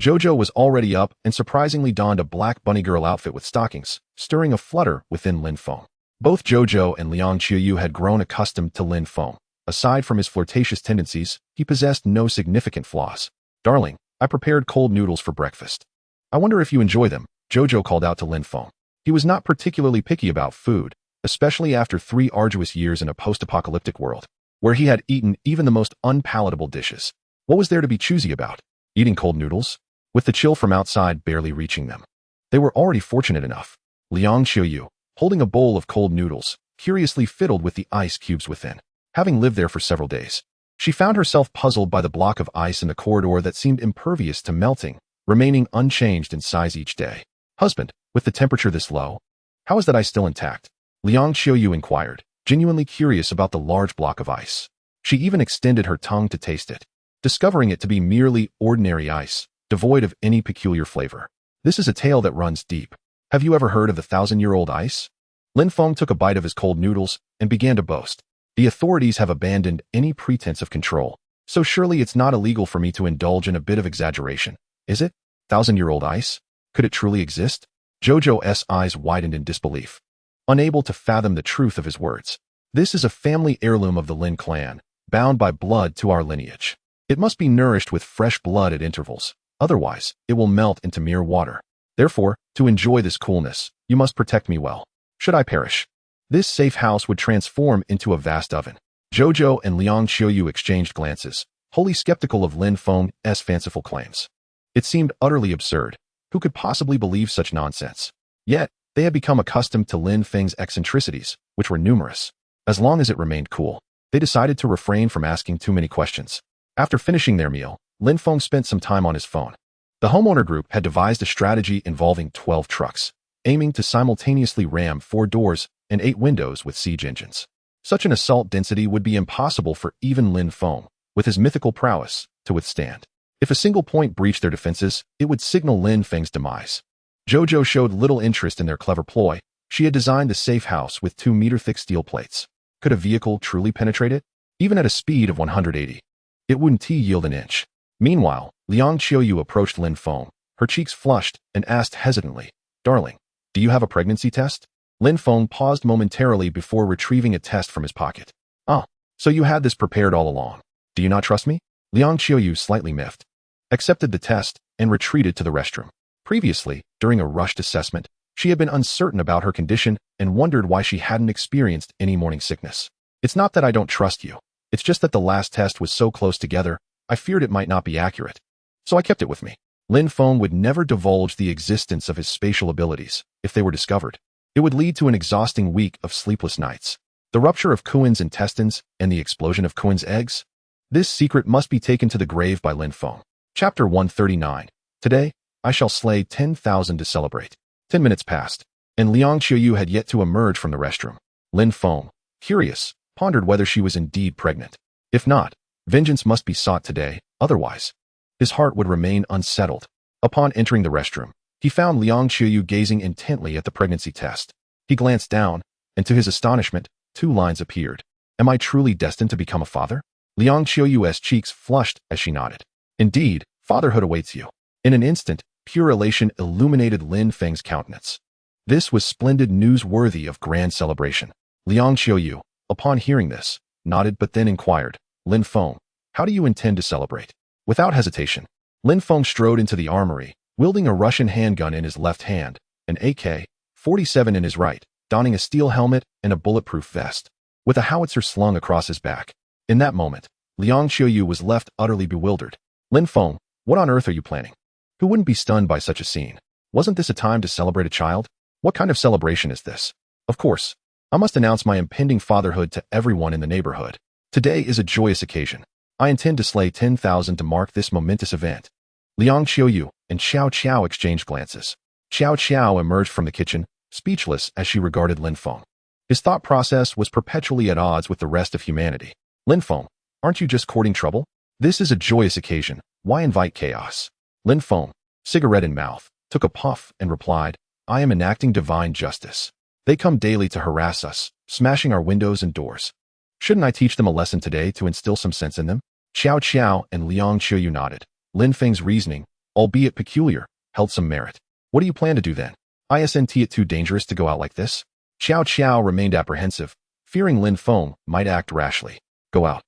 A: Jojo was already up and surprisingly donned a black bunny girl outfit with stockings, stirring a flutter within Lin Feng. Both Jojo and Liang Qiuyu had grown accustomed to Lin Feng. Aside from his flirtatious tendencies, he possessed no significant flaws. "Darling, I prepared cold noodles for breakfast. I wonder if you enjoy them," Jojo called out to Lin Feng. He was not particularly picky about food, especially after 3 arduous years in a post-apocalyptic world, where he had eaten even the most unpalatable dishes. What was there to be choosy about? Eating cold noodles? With the chill from outside barely reaching them. They were already fortunate enough. Liang Qiuyu, holding a bowl of cold noodles, curiously fiddled with the ice cubes within. Having lived there for several days, she found herself puzzled by the block of ice in the corridor that seemed impervious to melting, remaining unchanged in size each day. "Husband, with the temperature this low, how is that ice still intact?" Liang Qiuyu inquired, genuinely curious about the large block of ice. She even extended her tongue to taste it, discovering it to be merely ordinary ice, devoid of any peculiar flavor. "This is a tale that runs deep. Have you ever heard of the 1,000-year-old ice?" Lin Feng took a bite of his cold noodles and began to boast. "The authorities have abandoned any pretense of control, so surely it's not illegal for me to indulge in a bit of exaggeration, is it? 1,000-year-old ice? Could it truly exist?" Jojo's eyes widened in disbelief, unable to fathom the truth of his words. "This is a family heirloom of the Lin clan, bound by blood to our lineage. It must be nourished with fresh blood at intervals. Otherwise, it will melt into mere water. Therefore, to enjoy this coolness, you must protect me well. Should I perish, this safe house would transform into a vast oven." Jojo and Liang Qiuyu exchanged glances, wholly skeptical of Lin Feng's fanciful claims. It seemed utterly absurd. Who could possibly believe such nonsense? Yet, they had become accustomed to Lin Feng's eccentricities, which were numerous. As long as it remained cool, they decided to refrain from asking too many questions. After finishing their meal, Lin Feng spent some time on his phone. The homeowner group had devised a strategy involving 12 trucks, aiming to simultaneously ram 4 doors and 8 windows with siege engines. Such an assault density would be impossible for even Lin Feng, with his mythical prowess, to withstand. If a single point breached their defenses, it would signal Lin Feng's demise. Jojo showed little interest in their clever ploy. She had designed the safe house with 2-meter-thick steel plates. Could a vehicle truly penetrate it? Even at a speed of 180, it wouldn't yield an inch. Meanwhile, Liang Qiuyu approached Lin Feng, her cheeks flushed, and asked hesitantly, "Darling, do you have a pregnancy test?" Lin Feng paused momentarily before retrieving a test from his pocket. "Ah, so you had this prepared all along. Do you not trust me?" Liang Qiuyu, slightly miffed, accepted the test and retreated to the restroom. Previously, during a rushed assessment, she had been uncertain about her condition and wondered why she hadn't experienced any morning sickness. "It's not that I don't trust you. It's just that the last test was so close together, I feared it might not be accurate. So I kept it with me." Lin Feng would never divulge the existence of his spatial abilities if they were discovered. It would lead to an exhausting week of sleepless nights. The rupture of Kuin's intestines and the explosion of Kuin's eggs? This secret must be taken to the grave by Lin Feng. Chapter 139. Today, I shall slay 10,000 to celebrate. 10 minutes passed, and Liang Qiuyu had yet to emerge from the restroom. Lin Feng, curious, pondered whether she was indeed pregnant. If not, vengeance must be sought today, otherwise his heart would remain unsettled. Upon entering the restroom, he found Liang Qiuyu gazing intently at the pregnancy test. He glanced down, and to his astonishment, 2 lines appeared. "Am I truly destined to become a father?" Liang Qiuyu's cheeks flushed as she nodded. "Indeed, fatherhood awaits you." In an instant, pure elation illuminated Lin Feng's countenance. This was splendid news worthy of grand celebration. Liang Qiuyu, upon hearing this, nodded but then inquired, "Lin Feng, how do you intend to celebrate?" Without hesitation, Lin Feng strode into the armory, wielding a Russian handgun in his left hand, an AK-47 in his right, donning a steel helmet and a bulletproof vest, with a howitzer slung across his back. In that moment, Liang Qiuyu was left utterly bewildered. "Lin Feng, what on earth are you planning? Who wouldn't be stunned by such a scene? Wasn't this a time to celebrate a child? What kind of celebration is this? Of course, I must announce my impending fatherhood to everyone in the neighborhood. Today is a joyous occasion. I intend to slay 10,000 to mark this momentous event." Liang Qiuyu and Xiao Qiao exchanged glances. Xiao Qiao emerged from the kitchen, speechless as she regarded Lin Feng. His thought process was perpetually at odds with the rest of humanity. "Lin Feng, aren't you just courting trouble? This is a joyous occasion. Why invite chaos?" Lin Feng, cigarette in mouth, took a puff and replied, "I am enacting divine justice. They come daily to harass us, smashing our windows and doors. Shouldn't I teach them a lesson today to instill some sense in them?" Xiao Qiao and Liang Qiuyu nodded. Lin Feng's reasoning, albeit peculiar, held some merit. What do you plan to do then? Isn't it too dangerous to go out like this? Xiao Qiao remained apprehensive, fearing Lin Feng might act rashly. Go out.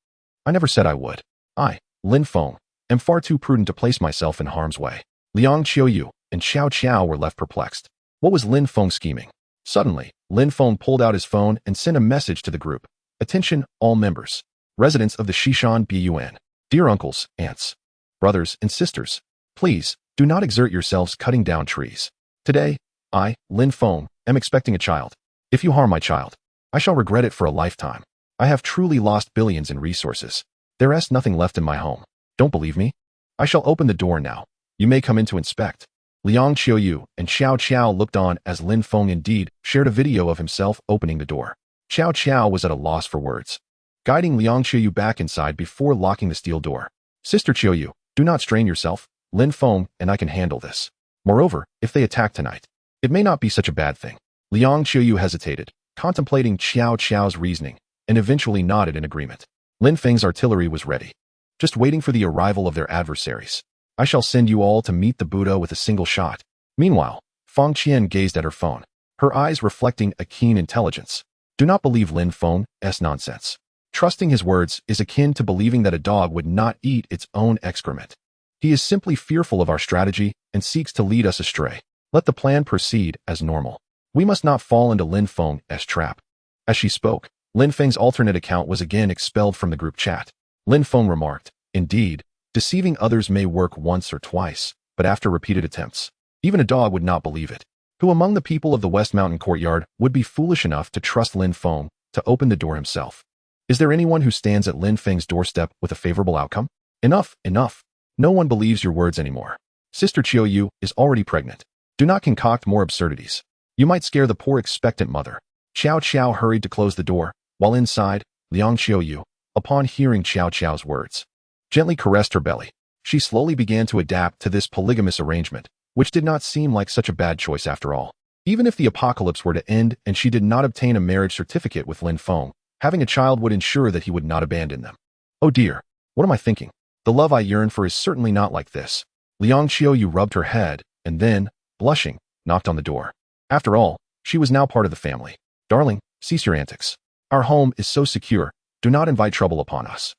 A: I never said I would. I, Lin Feng, am far too prudent to place myself in harm's way. Liang Qiuyu and Xiao Qiao were left perplexed. What was Lin Feng scheming? Suddenly, Lin Feng pulled out his phone and sent a message to the group. Attention, all members, residents of the Shishan Bun. Dear uncles, aunts, brothers, and sisters, please, do not exert yourselves cutting down trees. Today, I, Lin Feng, am expecting a child. If you harm my child, I shall regret it for a lifetime. I have truly lost billions in resources. There is nothing left in my home. Don't believe me? I shall open the door now. You may come in to inspect. Liang Qiuyu and Xiao Qiao looked on as Lin Feng indeed shared a video of himself opening the door. Xiao Qiao was at a loss for words, guiding Liang Qiuyu back inside before locking the steel door. Sister Qiuyu, do not strain yourself. Lin Feng and I can handle this. Moreover, if they attack tonight, it may not be such a bad thing. Liang Qiuyu hesitated, contemplating Xiao Qiao's reasoning, and eventually nodded in agreement. Lin Feng's artillery was ready, just waiting for the arrival of their adversaries. I shall send you all to meet the Buddha with a single shot. Meanwhile, Feng Qian gazed at her phone, her eyes reflecting a keen intelligence. Do not believe Lin Feng's nonsense. Trusting his words is akin to believing that a dog would not eat its own excrement. He is simply fearful of our strategy and seeks to lead us astray. Let the plan proceed as normal. We must not fall into Lin Feng's trap. As she spoke, Lin Feng's alternate account was again expelled from the group chat. Lin Feng remarked, indeed, deceiving others may work once or twice, but after repeated attempts, even a dog would not believe it. Who among the people of the West Mountain courtyard would be foolish enough to trust Lin Feng to open the door himself? Is there anyone who stands at Lin Feng's doorstep with a favorable outcome? Enough, enough. No one believes your words anymore. Sister Qiuyu is already pregnant. Do not concoct more absurdities. You might scare the poor expectant mother. Xiao Qiao hurried to close the door, while inside, Liang Qiuyu, upon hearing Xiao Qiao's words, gently caressed her belly. She slowly began to adapt to this polygamous arrangement, which did not seem like such a bad choice after all. Even if the apocalypse were to end and she did not obtain a marriage certificate with Lin Feng, having a child would ensure that he would not abandon them. Oh dear, what am I thinking? The love I yearn for is certainly not like this. Liang Qiuyu rubbed her head, and then, blushing, knocked on the door. After all, she was now part of the family. Darling, cease your antics. Our home is so secure, do not invite trouble upon us.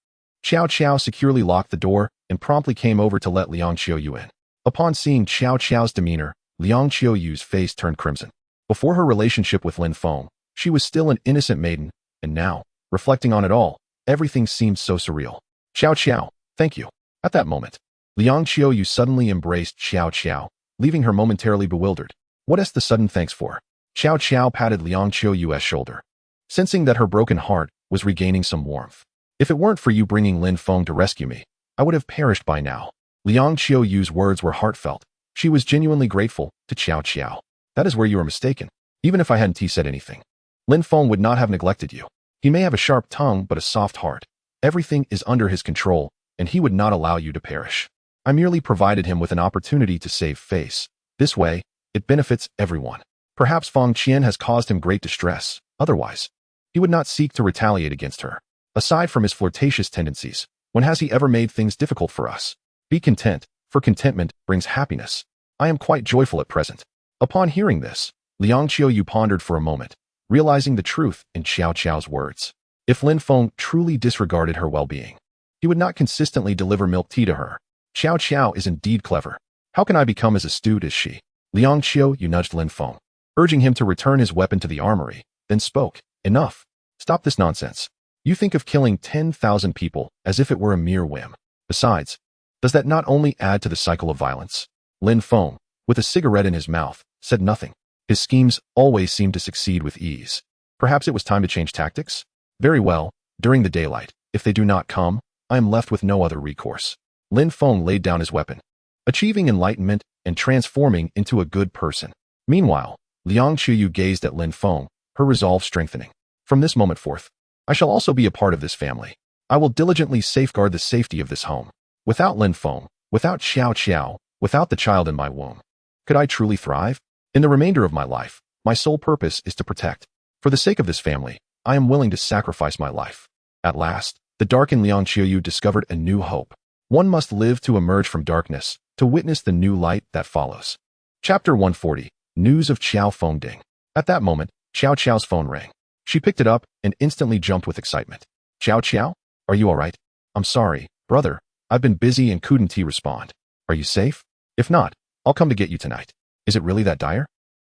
A: Xiao Qiao securely locked the door and promptly came over to let Liang Qiuyu in. Upon seeing Xiao Qiao's demeanor, Liang Qiuyu's face turned crimson. Before her relationship with Lin Feng, she was still an innocent maiden, and now, reflecting on it all, everything seemed so surreal. Xiao Qiao, thank you. At that moment, Liang Qiuyu suddenly embraced Xiao Qiao, leaving her momentarily bewildered. What is the sudden thanks for? Xiao Qiao patted Liang Qiuyu's shoulder, sensing that her broken heart was regaining some warmth. If it weren't for you bringing Lin Feng to rescue me, I would have perished by now. Liang Qiuyu's words were heartfelt. She was genuinely grateful to Xiao Qiao. That is where you are mistaken. Even if I hadn't said anything, Lin Feng would not have neglected you. He may have a sharp tongue but a soft heart. Everything is under his control, and he would not allow you to perish. I merely provided him with an opportunity to save face. This way, it benefits everyone. Perhaps Feng Qian has caused him great distress. Otherwise, he would not seek to retaliate against her. Aside from his flirtatious tendencies, when has he ever made things difficult for us? Be content, for contentment brings happiness. I am quite joyful at present. Upon hearing this, Liang Qiuyu pondered for a moment, realizing the truth in Xiao Qiao's words. If Lin Feng truly disregarded her well-being, he would not consistently deliver milk tea to her. Xiao Qiao is indeed clever. How can I become as astute as she? Liang Qiuyu nudged Lin Feng, urging him to return his weapon to the armory, then spoke. Enough. Stop this nonsense. You think of killing 10,000 people as if it were a mere whim. Besides, does that not only add to the cycle of violence? Lin Feng, with a cigarette in his mouth, said nothing. His schemes always seemed to succeed with ease. Perhaps it was time to change tactics? Very well, during the daylight. If they do not come, I am left with no other recourse. Lin Feng laid down his weapon, achieving enlightenment and transforming into a good person. Meanwhile, Liang Qiuyu gazed at Lin Feng, her resolve strengthening. From this moment forth, I shall also be a part of this family. I will diligently safeguard the safety of this home. Without Lin Feng, without Xiao Qiao, without the child in my womb, could I truly thrive? In the remainder of my life, my sole purpose is to protect. For the sake of this family, I am willing to sacrifice my life. At last, the darkened Liang Qiuyu discovered a new hope. One must live to emerge from darkness, to to witness the new light that follows. Chapter 140. News of Qiao Feng Ding. At that moment, Qiao Qiao's phone rang. She picked it up and instantly jumped with excitement. Qiao Qiao? Are you alright? I'm sorry, brother. I've been busy and couldn't respond. Are you safe? If not, I'll come to get you tonight. Is it really that dire?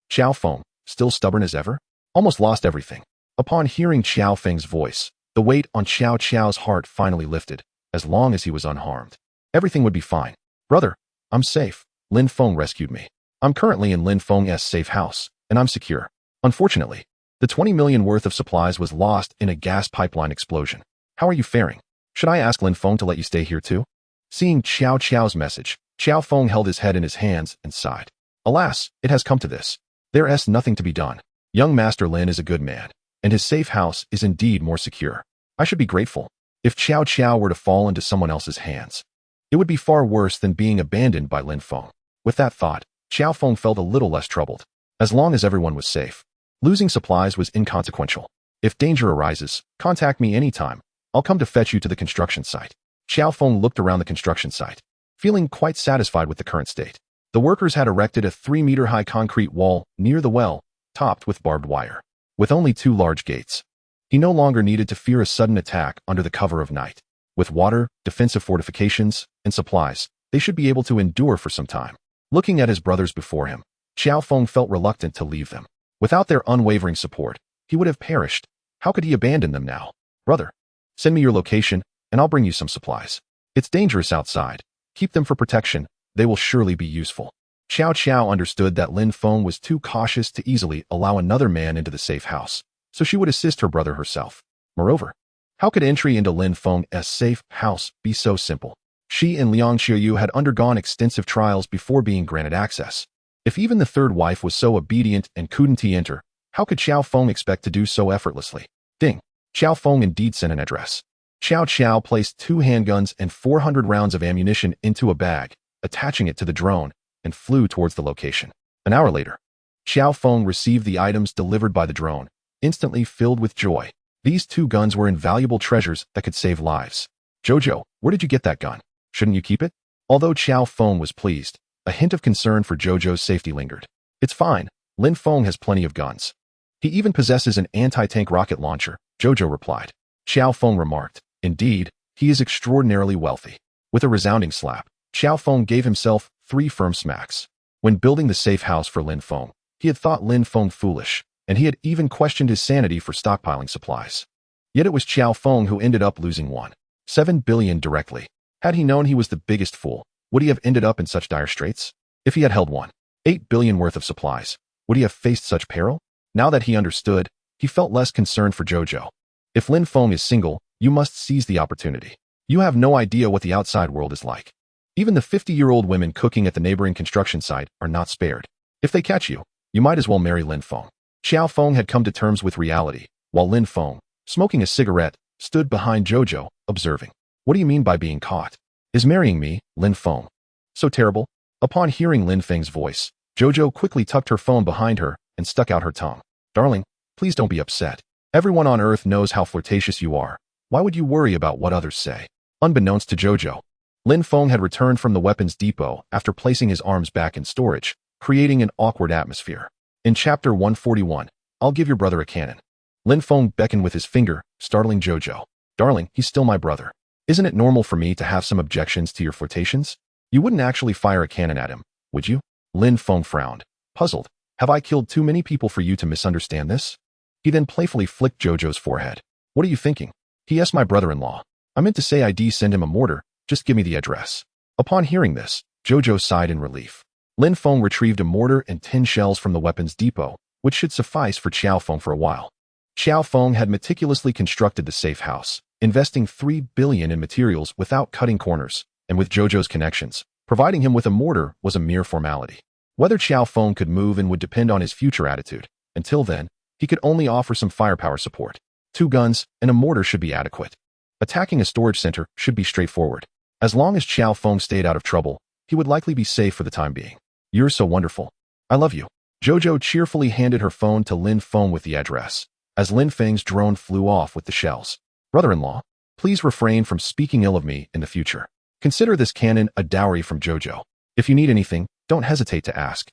A: Qiao Feng, still stubborn as ever, almost lost everything. Upon hearing Qiao Feng's voice, the weight on Qiao Qiao's heart finally lifted. As long as he was unharmed, everything would be fine. Brother, I'm safe. Lin Feng rescued me. I'm currently in Lin Feng's safe house, and I'm secure. Unfortunately, the 20 million worth of supplies was lost in a gas pipeline explosion. How are you faring? Should I ask Lin Feng to let you stay here too? Seeing Qiao Qiao's message, Qiao Feng held his head in his hands and sighed. Alas, it has come to this. There's nothing to be done. Young Master Lin is a good man, and his safe house is indeed more secure. I should be grateful. If Qiao Qiao were to fall into someone else's hands, it would be far worse than being abandoned by Lin Feng. With that thought, Qiao Feng felt a little less troubled. As long as everyone was safe, losing supplies was inconsequential. If danger arises, contact me anytime. I'll come to fetch you to the construction site. Qiao Feng looked around the construction site, feeling quite satisfied with the current state. The workers had erected a 3-meter-high concrete wall near the well, topped with barbed wire. With only 2 large gates, he no longer needed to fear a sudden attack under the cover of night. With water, defensive fortifications, and supplies, they should be able to endure for some time. Looking at his brothers before him, Qiao Feng felt reluctant to leave them. Without their unwavering support, he would have perished. How could he abandon them now? Brother, send me your location, and I'll bring you some supplies. It's dangerous outside. Keep them for protection. They will surely be useful. Qiao Qiao understood that Lin Feng was too cautious to easily allow another man into the safe house, so she would assist her brother herself. Moreover, how could entry into Lin Feng's safe house be so simple? She and Liang Xiaoyu had undergone extensive trials before being granted access. If even the third wife was so obedient and couldn't enter, how could Qiao Feng expect to do so effortlessly? Ding! Qiao Feng indeed sent an address. Qiao Qiao placed 2 handguns and 400 rounds of ammunition into a bag, attaching it to the drone, and flew towards the location. An hour later, Qiao Feng received the items delivered by the drone, instantly filled with joy. These 2 guns were invaluable treasures that could save lives. Jojo, where did you get that gun? Shouldn't you keep it? Although Qiao Feng was pleased, a hint of concern for Jojo's safety lingered. It's fine. Lin Feng has plenty of guns. He even possesses an anti-tank rocket launcher, Jojo replied. Qiao Feng remarked, indeed, he is extraordinarily wealthy. With a resounding slap, Qiao Feng gave himself 3 firm smacks. When building the safe house for Lin Feng, he had thought Lin Feng foolish, and he had even questioned his sanity for stockpiling supplies. Yet it was Qiao Feng who ended up losing 1.7 billion directly. Had he known he was the biggest fool, would he have ended up in such dire straits? If he had held 1.8 billion worth of supplies, would he have faced such peril? Now that he understood, he felt less concerned for Jojo. If Lin Feng is single, you must seize the opportunity. You have no idea what the outside world is like. Even the 50-year-old women cooking at the neighboring construction site are not spared. If they catch you, you might as well marry Lin Feng. Qiao Feng had come to terms with reality, while Lin Feng, smoking a cigarette, stood behind Jojo, observing. What do you mean by being caught? Is marrying me, Lin Feng, so terrible? Upon hearing Lin Feng's voice, Jojo quickly tucked her phone behind her and stuck out her tongue. Darling, please don't be upset. Everyone on Earth knows how flirtatious you are. Why would you worry about what others say? Unbeknownst to Jojo, Lin Feng had returned from the weapons depot after placing his arms back in storage, creating an awkward atmosphere. In Chapter 141, I'll give your brother a cannon. Lin Feng beckoned with his finger, startling Jojo. Darling, he's still my brother. Isn't it normal for me to have some objections to your flirtations? You wouldn't actually fire a cannon at him, would you? Lin Feng frowned, puzzled. Have I killed too many people for you to misunderstand this? He then playfully flicked Jojo's forehead. What are you thinking? P.S. My brother-in-law. I meant to say I'd send him a mortar, just give me the address. Upon hearing this, Jojo sighed in relief. Lin Feng retrieved a mortar and 10 shells from the weapons depot, which should suffice for Qiao Feng for a while. Qiao Feng had meticulously constructed the safe house, investing 3 billion in materials without cutting corners, and with Jojo's connections, providing him with a mortar was a mere formality. Whether Qiao Feng could move in would depend on his future attitude. Until then, he could only offer some firepower support. 2 guns and a mortar should be adequate. Attacking a storage center should be straightforward. As long as Qiao Feng stayed out of trouble, he would likely be safe for the time being. You're so wonderful. I love you. Jojo cheerfully handed her phone to Lin Feng with the address, as Lin Feng's drone flew off with the shells. Brother-in-law, please refrain from speaking ill of me in the future. Consider this cannon a dowry from Jojo. If you need anything, don't hesitate to ask.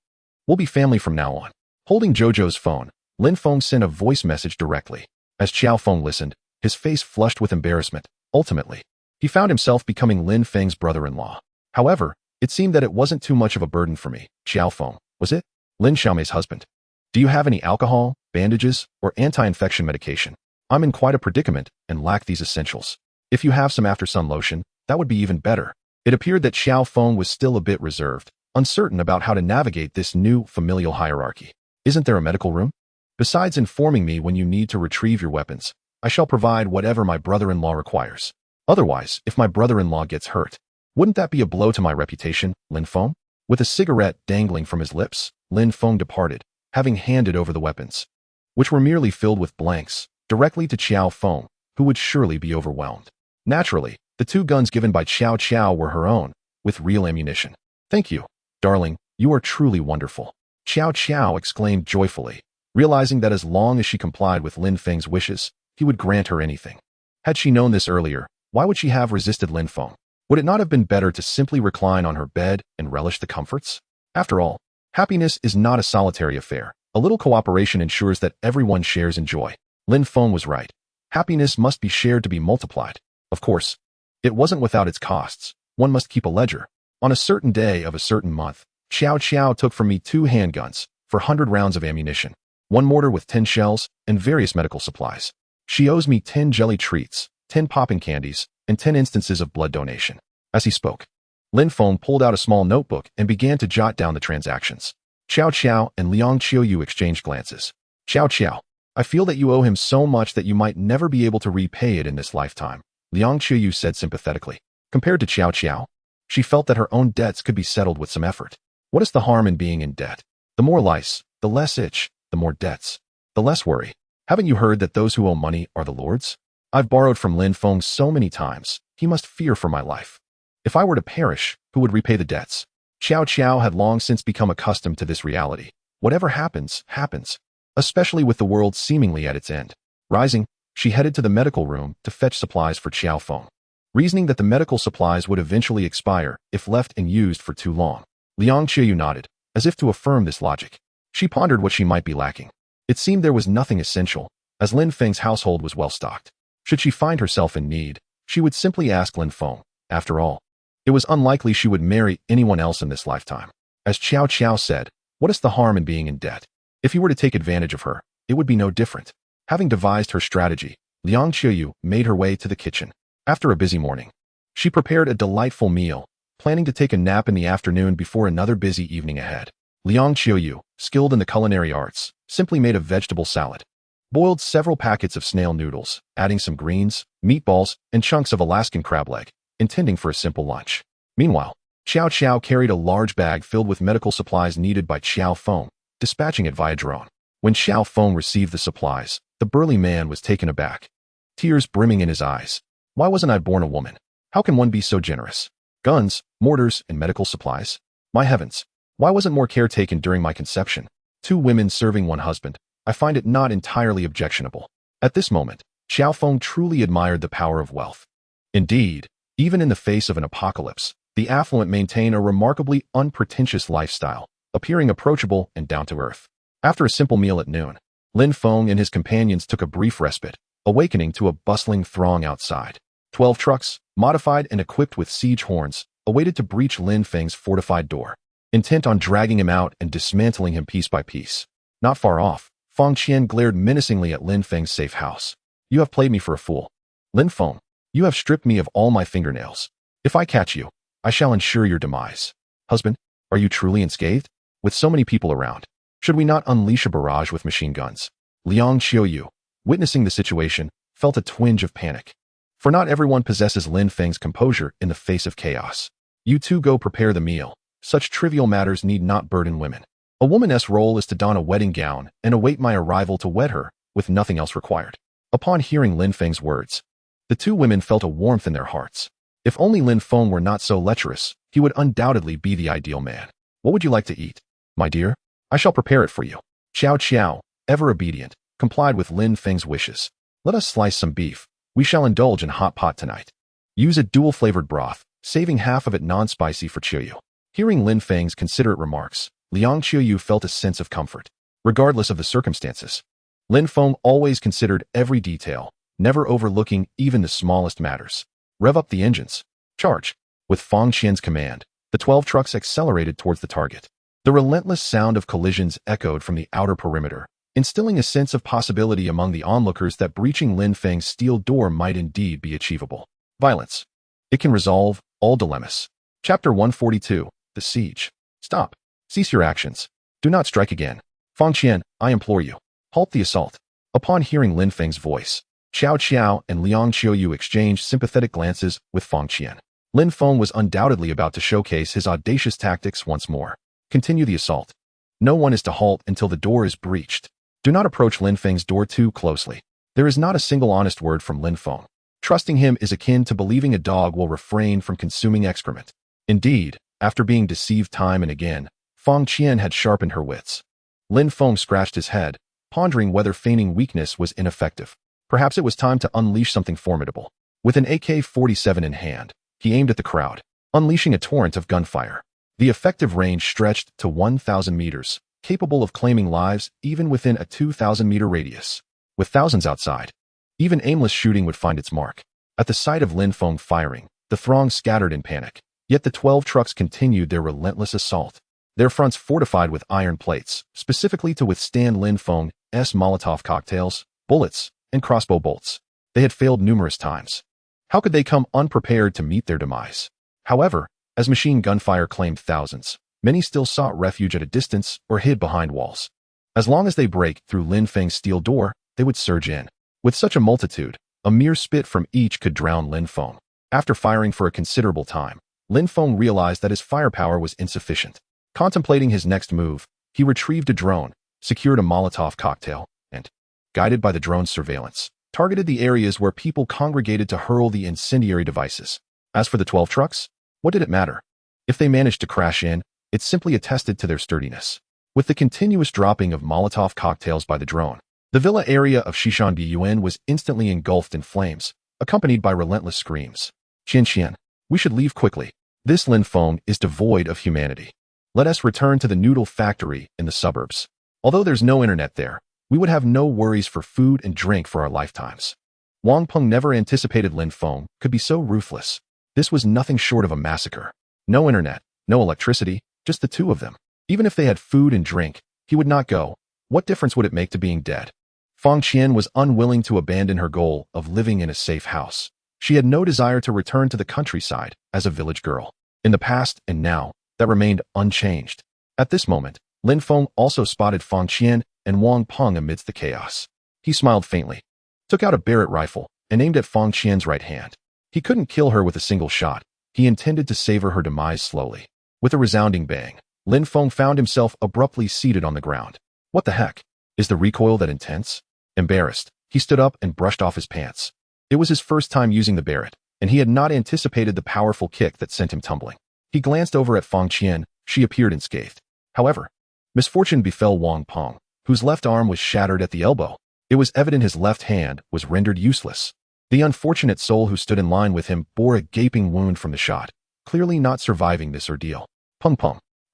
A: We'll be family from now on. Holding Jojo's phone, Lin Feng sent a voice message directly. As Qiao Feng listened, his face flushed with embarrassment. Ultimately, he found himself becoming Lin Feng's brother-in-law. However, it seemed that it wasn't too much of a burden for me. Qiao Feng, was it? Lin Xiaomei's husband. Do you have any alcohol, bandages, or anti-infection medication? I'm in quite a predicament and lack these essentials. If you have some after-sun lotion, that would be even better. It appeared that Qiao Feng was still a bit reserved, uncertain about how to navigate this new familial hierarchy. Isn't there a medical room? Besides informing me when you need to retrieve your weapons, I shall provide whatever my brother-in-law requires. Otherwise, if my brother-in-law gets hurt, wouldn't that be a blow to my reputation, Lin Feng? With a cigarette dangling from his lips, Lin Feng departed, having handed over the weapons, which were merely filled with blanks, directly to Qiao Feng, who would surely be overwhelmed. Naturally, the 2 guns given by Qiao Qiao were her own, with real ammunition. Thank you, darling, you are truly wonderful. Qiao Qiao exclaimed joyfully, realizing that as long as she complied with Lin Feng's wishes, he would grant her anything. Had she known this earlier, why would she have resisted Lin Feng? Would it not have been better to simply recline on her bed and relish the comforts? After all, happiness is not a solitary affair. A little cooperation ensures that everyone shares in joy. Lin Feng was right. Happiness must be shared to be multiplied. Of course, it wasn't without its costs. One must keep a ledger. On a certain day of a certain month, Qiao Qiao took from me 2 handguns for 100 rounds of ammunition, 1 mortar with 10 shells, and various medical supplies. She owes me 10 jelly treats, 10 popping candies, and 10 instances of blood donation. As he spoke, Lin Feng pulled out a small notebook and began to jot down the transactions. Qiao Qiao and Liang Qiuyu exchanged glances. Qiao Qiao, I feel that you owe him so much that you might never be able to repay it in this lifetime, Liang Qiuyu said sympathetically. Compared to Qiao Qiao, she felt that her own debts could be settled with some effort. What is the harm in being in debt? The more lice, the less itch, the more debts, the less worry. Haven't you heard that those who owe money are the Lord's? I've borrowed from Lin Feng so many times, he must fear for my life. If I were to perish, who would repay the debts? Qiao Qiao had long since become accustomed to this reality. Whatever happens, happens, especially with the world seemingly at its end. Rising, she headed to the medical room to fetch supplies for Qiao Feng, reasoning that the medical supplies would eventually expire if left and used for too long. Liang Qiuyu nodded, as if to affirm this logic. She pondered what she might be lacking. It seemed there was nothing essential, as Lin Feng's household was well stocked. Should she find herself in need, she would simply ask Lin Feng. After all, it was unlikely she would marry anyone else in this lifetime. As Qiao Qiao said, what is the harm in being in debt? If he were to take advantage of her, it would be no different. Having devised her strategy, Liang Qiuyu made her way to the kitchen. After a busy morning, she prepared a delightful meal, planning to take a nap in the afternoon before another busy evening ahead. Liang Qiuyu, skilled in the culinary arts, simply made a vegetable salad, boiled several packets of snail noodles, adding some greens, meatballs, and chunks of Alaskan crab leg, intending for a simple lunch. Meanwhile, Qiao Qiao carried a large bag filled with medical supplies needed by Qiao Feng, dispatching it via drone. When Qiao Feng received the supplies, the burly man was taken aback, tears brimming in his eyes. Why wasn't I born a woman? How can one be so generous? Guns, mortars, and medical supplies? My heavens, why wasn't more care taken during my conception? 2 women serving 1 husband. I find it not entirely objectionable. At this moment, Qiao Feng truly admired the power of wealth. Indeed, even in the face of an apocalypse, the affluent maintain a remarkably unpretentious lifestyle, appearing approachable and down-to-earth. After a simple meal at noon, Lin Feng and his companions took a brief respite, awakening to a bustling throng outside. 12 trucks, modified and equipped with siege horns, awaited to breach Lin Feng's fortified door, intent on dragging him out and dismantling him piece by piece. Not far off, Feng Qian glared menacingly at Lin Feng's safe house. You have played me for a fool. Lin Feng, you have stripped me of all my fingernails. If I catch you, I shall ensure your demise. Husband, are you truly unscathed? With so many people around, should we not unleash a barrage with machine guns? Liang Qiuyu, witnessing the situation, felt a twinge of panic. For not everyone possesses Lin Feng's composure in the face of chaos. You 2 go prepare the meal. Such trivial matters need not burden women. A woman's role is to don a wedding gown and await my arrival to wed her, with nothing else required. Upon hearing Lin Feng's words, the 2 women felt a warmth in their hearts. If only Lin Feng were not so lecherous, he would undoubtedly be the ideal man. What would you like to eat? My dear, I shall prepare it for you. Qiao Qiao, ever obedient, complied with Lin Feng's wishes. Let us slice some beef. We shall indulge in hot pot tonight. Use a dual-flavored broth, saving half of it non-spicy for Qiuyu. Hearing Lin Feng's considerate remarks, Liang Qiuyu felt a sense of comfort. Regardless of the circumstances, Lin Feng always considered every detail, never overlooking even the smallest matters. Rev up the engines. Charge. With Feng Qian's command, the 12 trucks accelerated towards the target. The relentless sound of collisions echoed from the outer perimeter, instilling a sense of possibility among the onlookers that breaching Lin Feng's steel door might indeed be achievable. Violence. It can resolve all dilemmas. Chapter 142. The Siege. Stop. Cease your actions. Do not strike again. Feng Qian, I implore you. Halt the assault. Upon hearing Lin Feng's voice, Xiao Qiao and Liang Qiuyu exchanged sympathetic glances with Feng Qian. Lin Feng was undoubtedly about to showcase his audacious tactics once more. Continue the assault. No one is to halt until the door is breached. Do not approach Lin Feng's door too closely. There is not a single honest word from Lin Feng. Trusting him is akin to believing a dog will refrain from consuming excrement. Indeed, after being deceived time and again, Feng Qian had sharpened her wits. Lin Feng scratched his head, pondering whether feigning weakness was ineffective. Perhaps it was time to unleash something formidable. With an AK-47 in hand, he aimed at the crowd, unleashing a torrent of gunfire. The effective range stretched to 1,000 meters, capable of claiming lives even within a 2,000-meter radius. With thousands outside, even aimless shooting would find its mark. At the sight of Lin Feng firing, the throng scattered in panic. Yet the 12 trucks continued their relentless assault. Their fronts fortified with iron plates, specifically to withstand Lin Feng's Molotov cocktails, bullets, and crossbow bolts. They had failed numerous times. How could they come unprepared to meet their demise? However, as machine gunfire claimed thousands, many still sought refuge at a distance or hid behind walls. As long as they break through Lin Feng's steel door, they would surge in. With such a multitude, a mere spit from each could drown Lin Feng. After firing for a considerable time, Lin Feng realized that his firepower was insufficient. Contemplating his next move, he retrieved a drone, secured a Molotov cocktail, and, guided by the drone's surveillance, targeted the areas where people congregated to hurl the incendiary devices. As for the 12 trucks, what did it matter? If they managed to crash in, it simply attested to their sturdiness. With the continuous dropping of Molotov cocktails by the drone, the villa area of Shishanbiyuan was instantly engulfed in flames, accompanied by relentless screams. Qian, we should leave quickly. This Lin Feng is devoid of humanity. Let us return to the noodle factory in the suburbs. Although there's no internet there, we would have no worries for food and drink for our lifetimes. Wang Peng never anticipated Lin Feng could be so ruthless. This was nothing short of a massacre. No internet, no electricity, just the two of them. Even if they had food and drink, he would not go. What difference would it make to being dead? Feng Qian was unwilling to abandon her goal of living in a safe house. She had no desire to return to the countryside as a village girl. In the past and now, that remained unchanged. At this moment, Lin Feng also spotted Feng Qian and Wang Peng amidst the chaos. He smiled faintly, took out a Barrett rifle, and aimed at Feng Qian's right hand. He couldn't kill her with a single shot. He intended to savor her demise slowly. With a resounding bang, Lin Feng found himself abruptly seated on the ground. What the heck? Is the recoil that intense? Embarrassed, he stood up and brushed off his pants. It was his first time using the Barrett, and he had not anticipated the powerful kick that sent him tumbling. He glanced over at Feng Qian. She appeared unscathed. However, misfortune befell Wang Peng, whose left arm was shattered at the elbow. It was evident his left hand was rendered useless. The unfortunate soul who stood in line with him bore a gaping wound from the shot, clearly not surviving this ordeal. Peng,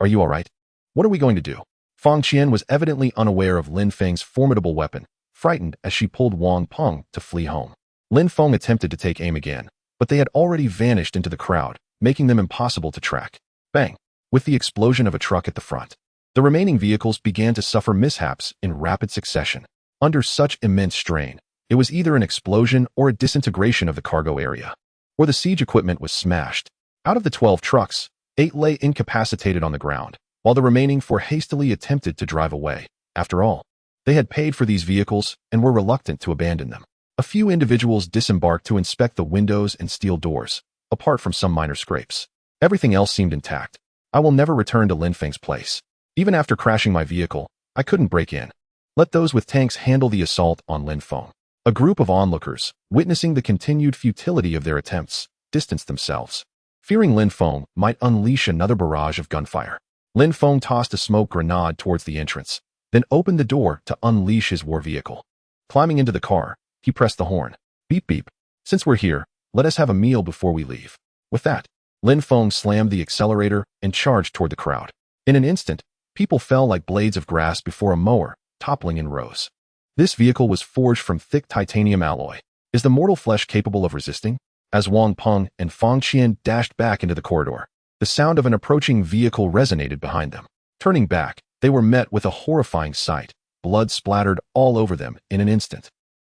A: are you all right? What are we going to do? Feng Qian was evidently unaware of Lin Feng's formidable weapon, frightened as she pulled Wang Peng to flee home. Lin Feng attempted to take aim again, but they had already vanished into the crowd, making them impossible to track. Bang! With the explosion of a truck at the front, the remaining vehicles began to suffer mishaps in rapid succession. Under such immense strain, it was either an explosion or a disintegration of the cargo area, or the siege equipment was smashed. Out of the 12 trucks, 8 lay incapacitated on the ground, while the remaining 4 hastily attempted to drive away. After all, they had paid for these vehicles and were reluctant to abandon them. A few individuals disembarked to inspect the windows and steel doors, apart from some minor scrapes. Everything else seemed intact. I will never return to Lin Feng's place. Even after crashing my vehicle, I couldn't break in. Let those with tanks handle the assault on Lin Feng. A group of onlookers, witnessing the continued futility of their attempts, distanced themselves. Fearing Lin Feng might unleash another barrage of gunfire, Lin Feng tossed a smoke grenade towards the entrance, then opened the door to unleash his war vehicle. Climbing into the car, he pressed the horn. Beep beep. Since we're here, let us have a meal before we leave. With that, Lin Feng slammed the accelerator and charged toward the crowd. In an instant, people fell like blades of grass before a mower, toppling in rows. This vehicle was forged from thick titanium alloy. Is the mortal flesh capable of resisting? As Wang Peng and Fang Qian dashed back into the corridor, the sound of an approaching vehicle resonated behind them. Turning back, they were met with a horrifying sight. Blood splattered all over them in an instant.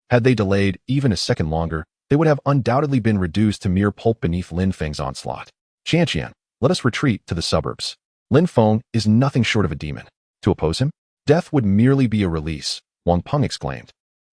A: Had they delayed even a second longer, they would have undoubtedly been reduced to mere pulp beneath Lin Feng's onslaught. Qian, let us retreat to the suburbs. Lin Feng is nothing short of a demon. To oppose him? Death would merely be a release, Wang Peng exclaimed,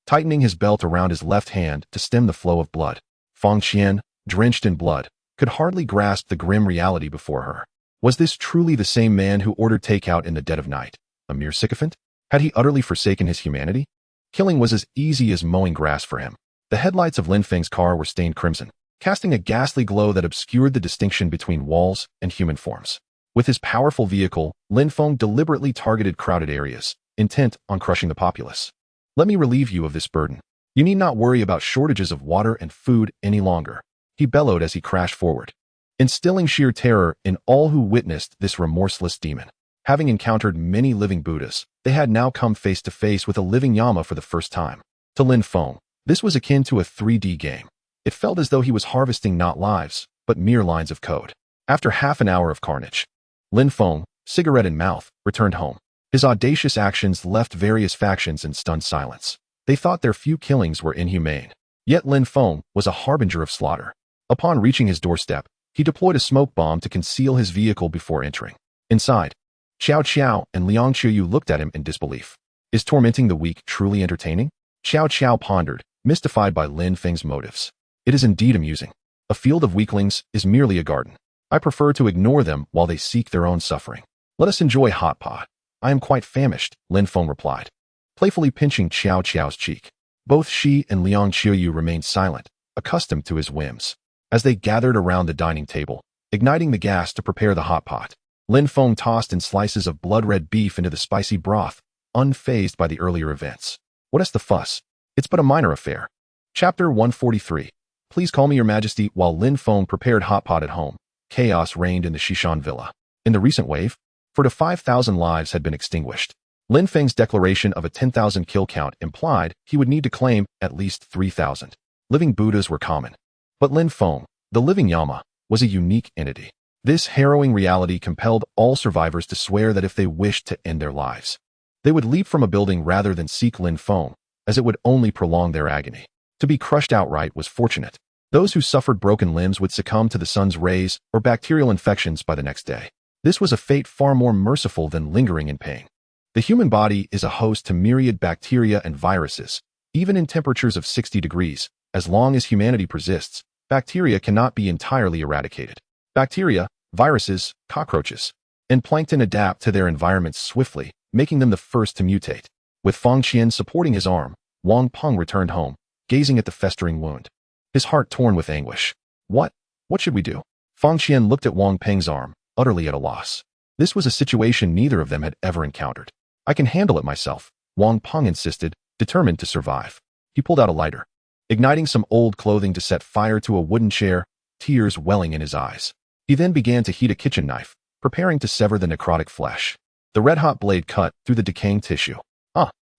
A: tightening his belt around his left hand to stem the flow of blood. Fang Qian, drenched in blood, could hardly grasp the grim reality before her. Was this truly the same man who ordered takeout in the dead of night? A mere sycophant? Had he utterly forsaken his humanity? Killing was as easy as mowing grass for him. The headlights of Lin Feng's car were stained crimson, casting a ghastly glow that obscured the distinction between walls and human forms. With his powerful vehicle, Lin Feng deliberately targeted crowded areas, intent on crushing the populace. Let me relieve you of this burden. You need not worry about shortages of water and food any longer, he bellowed as he crashed forward, instilling sheer terror in all who witnessed this remorseless demon. Having encountered many living Buddhas, they had now come face to face with a living Yama for the first time. To Lin Feng, this was akin to a 3D game. It felt as though he was harvesting not lives, but mere lines of code. After half an hour of carnage, Lin Feng, cigarette in mouth, returned home. His audacious actions left various factions in stunned silence. They thought their few killings were inhumane. Yet Lin Feng was a harbinger of slaughter. Upon reaching his doorstep, he deployed a smoke bomb to conceal his vehicle before entering. Inside, Xiao Qiao and Liang Qiuyu looked at him in disbelief. Is tormenting the weak truly entertaining? Xiao Qiao pondered, mystified by Lin Feng's motives. It is indeed amusing. A field of weaklings is merely a garden. I prefer to ignore them while they seek their own suffering. Let us enjoy hot pot. I am quite famished, Lin Feng replied, playfully pinching Xiao Qiao's cheek. Both she and Liang Qiuyu remained silent, accustomed to his whims. As they gathered around the dining table, igniting the gas to prepare the hot pot, Lin Feng tossed in slices of blood-red beef into the spicy broth, unfazed by the earlier events. What is the fuss? It's but a minor affair. Chapter 143. Please call me your majesty. While Lin Feng prepared hot pot at home, chaos reigned in the Shishan villa. In the recent wave, 4 to 5,000 lives had been extinguished. Lin Feng's declaration of a 10,000 kill count implied he would need to claim at least 3,000. Living Buddhas were common. But Lin Feng, the living Yama, was a unique entity. This harrowing reality compelled all survivors to swear that if they wished to end their lives, they would leap from a building rather than seek Lin Feng, as it would only prolong their agony. To be crushed outright was fortunate. Those who suffered broken limbs would succumb to the sun's rays or bacterial infections by the next day. This was a fate far more merciful than lingering in pain. The human body is a host to myriad bacteria and viruses, even in temperatures of 60 degrees. As long as humanity persists, bacteria cannot be entirely eradicated. Bacteria, viruses, cockroaches, and plankton adapt to their environments swiftly, making them the first to mutate. With Fang Qian supporting his arm, Wang Peng returned home, gazing at the festering wound, his heart torn with anguish. What should we do? Fang Qian looked at Wang Peng's arm, utterly at a loss. This was a situation neither of them had ever encountered. I can handle it myself, Wang Peng insisted, determined to survive. He pulled out a lighter, igniting some old clothing to set fire to a wooden chair, tears welling in his eyes. He then began to heat a kitchen knife, preparing to sever the necrotic flesh. The red-hot blade cut through the decaying tissue.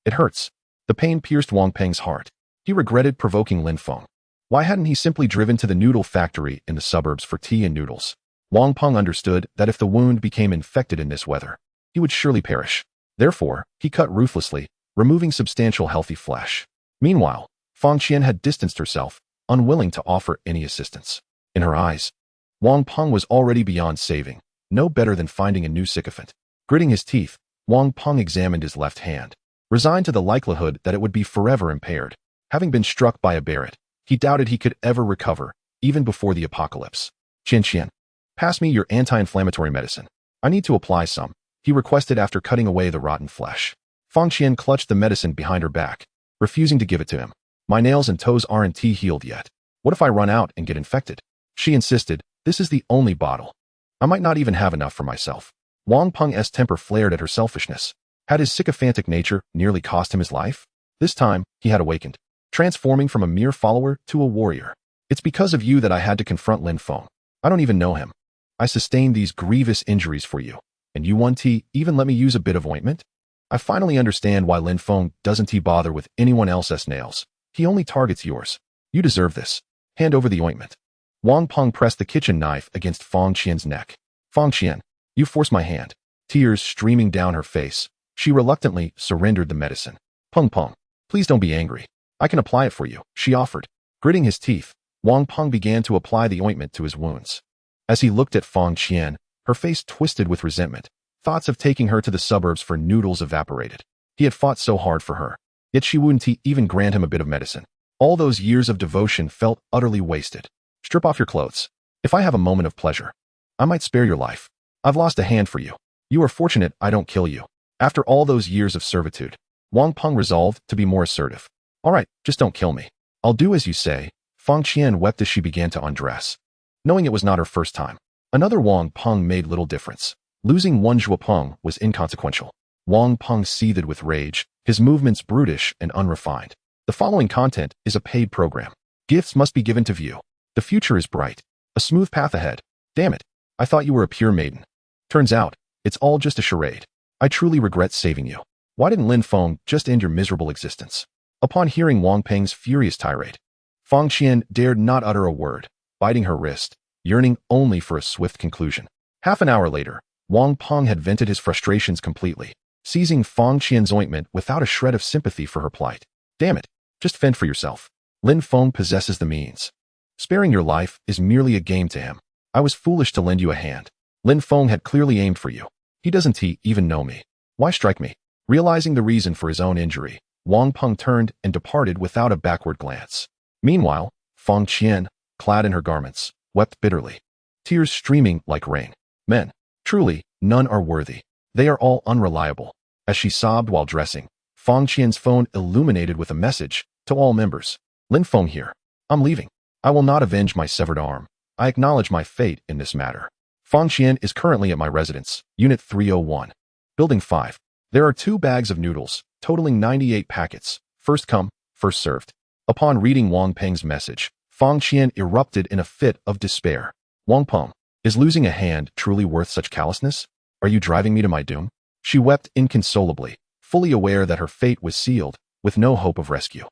A: It hurts. The pain pierced Wang Peng's heart. He regretted provoking Lin Feng. Why hadn't he simply driven to the noodle factory in the suburbs for tea and noodles? Wang Peng understood that if the wound became infected in this weather, he would surely perish. Therefore, he cut ruthlessly, removing substantial healthy flesh. Meanwhile, Fang Qian had distanced herself, unwilling to offer any assistance. In her eyes, Wang Peng was already beyond saving, no better than finding a new sycophant. Gritting his teeth, Wang Peng examined his left hand, resigned to the likelihood that it would be forever impaired. Having been struck by a Barrett, he doubted he could ever recover, even before the apocalypse. Qian, pass me your anti-inflammatory medicine. I need to apply some, he requested after cutting away the rotten flesh. Fang Qian clutched the medicine behind her back, refusing to give it to him. My nails and toes aren't healed yet. What if I run out and get infected? She insisted, this is the only bottle. I might not even have enough for myself. Wang Peng's temper flared at her selfishness. Had his sycophantic nature nearly cost him his life? This time, he had awakened, transforming from a mere follower to a warrior. It's because of you that I had to confront Lin Feng. I don't even know him. I sustained these grievous injuries for you, and you want to even let me use a bit of ointment? I finally understand why Lin Feng doesn't bother with anyone else's nails. He only targets yours. You deserve this. Hand over the ointment. Wang Peng pressed the kitchen knife against Fang Qian's neck. Fang Qian, you forced my hand. Tears streaming down her face, she reluctantly surrendered the medicine. Peng Peng, please don't be angry. I can apply it for you, she offered. Gritting his teeth, Wang Peng began to apply the ointment to his wounds. As he looked at Fang Qian, her face twisted with resentment. Thoughts of taking her to the suburbs for noodles evaporated. He had fought so hard for her, yet she wouldn't even grant him a bit of medicine. All those years of devotion felt utterly wasted. Strip off your clothes. If I have a moment of pleasure, I might spare your life. I've lost a hand for you. You are fortunate I don't kill you. After all those years of servitude, Wang Peng resolved to be more assertive. All right, just don't kill me. I'll do as you say. Fang Qian wept as she began to undress. Knowing it was not her first time, another Wang Peng made little difference. Losing one Zhuo Peng was inconsequential. Wang Peng seethed with rage, his movements brutish and unrefined. The following content is a paid program. Gifts must be given to view. The future is bright. A smooth path ahead. Damn it. I thought you were a pure maiden. Turns out, it's all just a charade. I truly regret saving you. Why didn't Lin Feng just end your miserable existence? Upon hearing Wang Peng's furious tirade, Fang Qian dared not utter a word, biting her wrist, yearning only for a swift conclusion. Half an hour later, Wang Peng had vented his frustrations completely, seizing Fang Qian's ointment without a shred of sympathy for her plight. Damn it, just fend for yourself. Lin Feng possesses the means. Sparing your life is merely a game to him. I was foolish to lend you a hand. Lin Feng had clearly aimed for you. He doesn't even know me. Why strike me? Realizing the reason for his own injury, Wang Peng turned and departed without a backward glance. Meanwhile, Fang Qian, clad in her garments, wept bitterly, tears streaming like rain. Men, truly, none are worthy. They are all unreliable. As she sobbed while dressing, Fang Qian's phone illuminated with a message to all members. Lin Feng here. I'm leaving. I will not avenge my severed arm. I acknowledge my fate in this matter. Fang Qian is currently at my residence, Unit 301. Building 5. There are 2 bags of noodles, totaling 98 packets. First come, first served. Upon reading Wang Peng's message, Fang Qian erupted in a fit of despair. Wang Peng, is losing a hand truly worth such callousness? Are you driving me to my doom? She wept inconsolably, fully aware that her fate was sealed, with no hope of rescue.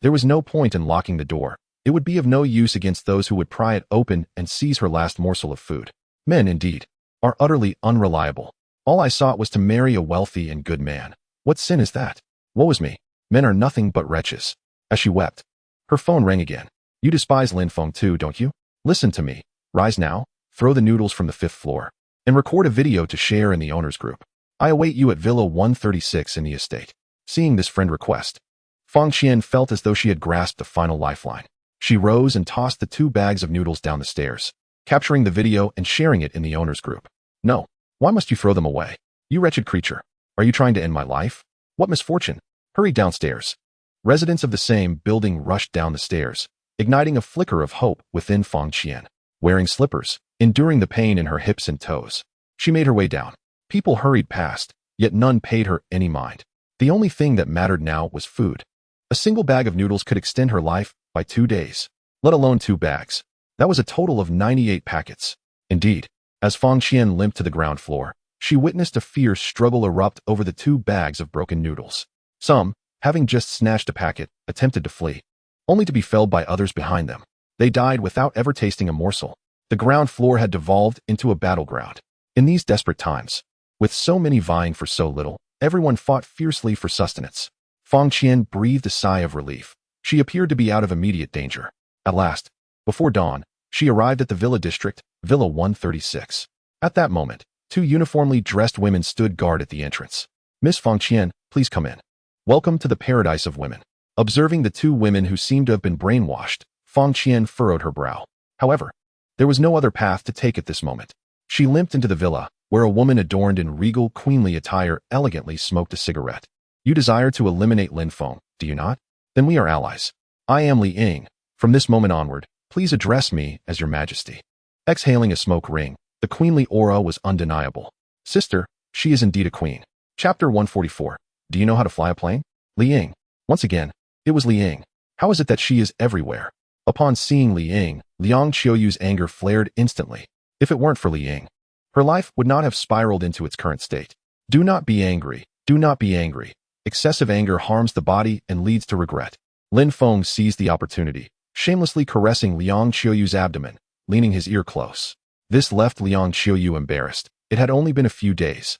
A: There was no point in locking the door. It would be of no use against those who would pry it open and seize her last morsel of food. Men, indeed, are utterly unreliable. All I sought was to marry a wealthy and good man. What sin is that? Woe is me. Men are nothing but wretches. As she wept, her phone rang again. You despise Lin Feng too, don't you? Listen to me. Rise now, throw the noodles from the 5th floor, and record a video to share in the owners group. I await you at Villa 136 in the estate. Seeing this friend request, Fang Qian felt as though she had grasped a final lifeline. She rose and tossed the 2 bags of noodles down the stairs, capturing the video and sharing it in the owners group. No, why must you throw them away? You wretched creature. Are you trying to end my life? What misfortune? Hurry downstairs. Residents of the same building rushed down the stairs, igniting a flicker of hope within Fang Qian. Wearing slippers, enduring the pain in her hips and toes, she made her way down. People hurried past, yet none paid her any mind. The only thing that mattered now was food. A single bag of noodles could extend her life by 2 days, let alone 2 bags. That was a total of 98 packets. Indeed, as Fang Qian limped to the ground floor, she witnessed a fierce struggle erupt over the 2 bags of broken noodles. Some, having just snatched a packet, attempted to flee, only to be felled by others behind them. They died without ever tasting a morsel. The ground floor had devolved into a battleground. In these desperate times, with so many vying for so little, everyone fought fiercely for sustenance. Fang Qian breathed a sigh of relief. She appeared to be out of immediate danger. At last, before dawn, she arrived at the Villa District, Villa 136. At that moment, 2 uniformly dressed women stood guard at the entrance. Miss Fang Qian, please come in. Welcome to the paradise of women. Observing the 2 women who seemed to have been brainwashed, Fang Qian furrowed her brow. However, there was no other path to take at this moment. She limped into the villa, where a woman adorned in regal, queenly attire elegantly smoked a cigarette. You desire to eliminate Lin Feng, do you not? Then we are allies. I am Li Ying. From this moment onward, please address me as your majesty. Exhaling a smoke ring, the queenly aura was undeniable. Sister, she is indeed a queen. Chapter 144. Do you know how to fly a plane? Li Ying. Once again, it was Li Ying. How is it that she is everywhere? Upon seeing Li Ying, Liang Qiuyu's anger flared instantly. If it weren't for Li Ying, her life would not have spiraled into its current state. Do not be angry. Do not be angry. Excessive anger harms the body and leads to regret. Lin Feng seized the opportunity, shamelessly caressing Liang Qiuyu's abdomen, leaning his ear close. This left Liang Qiuyu embarrassed. It had only been a few days.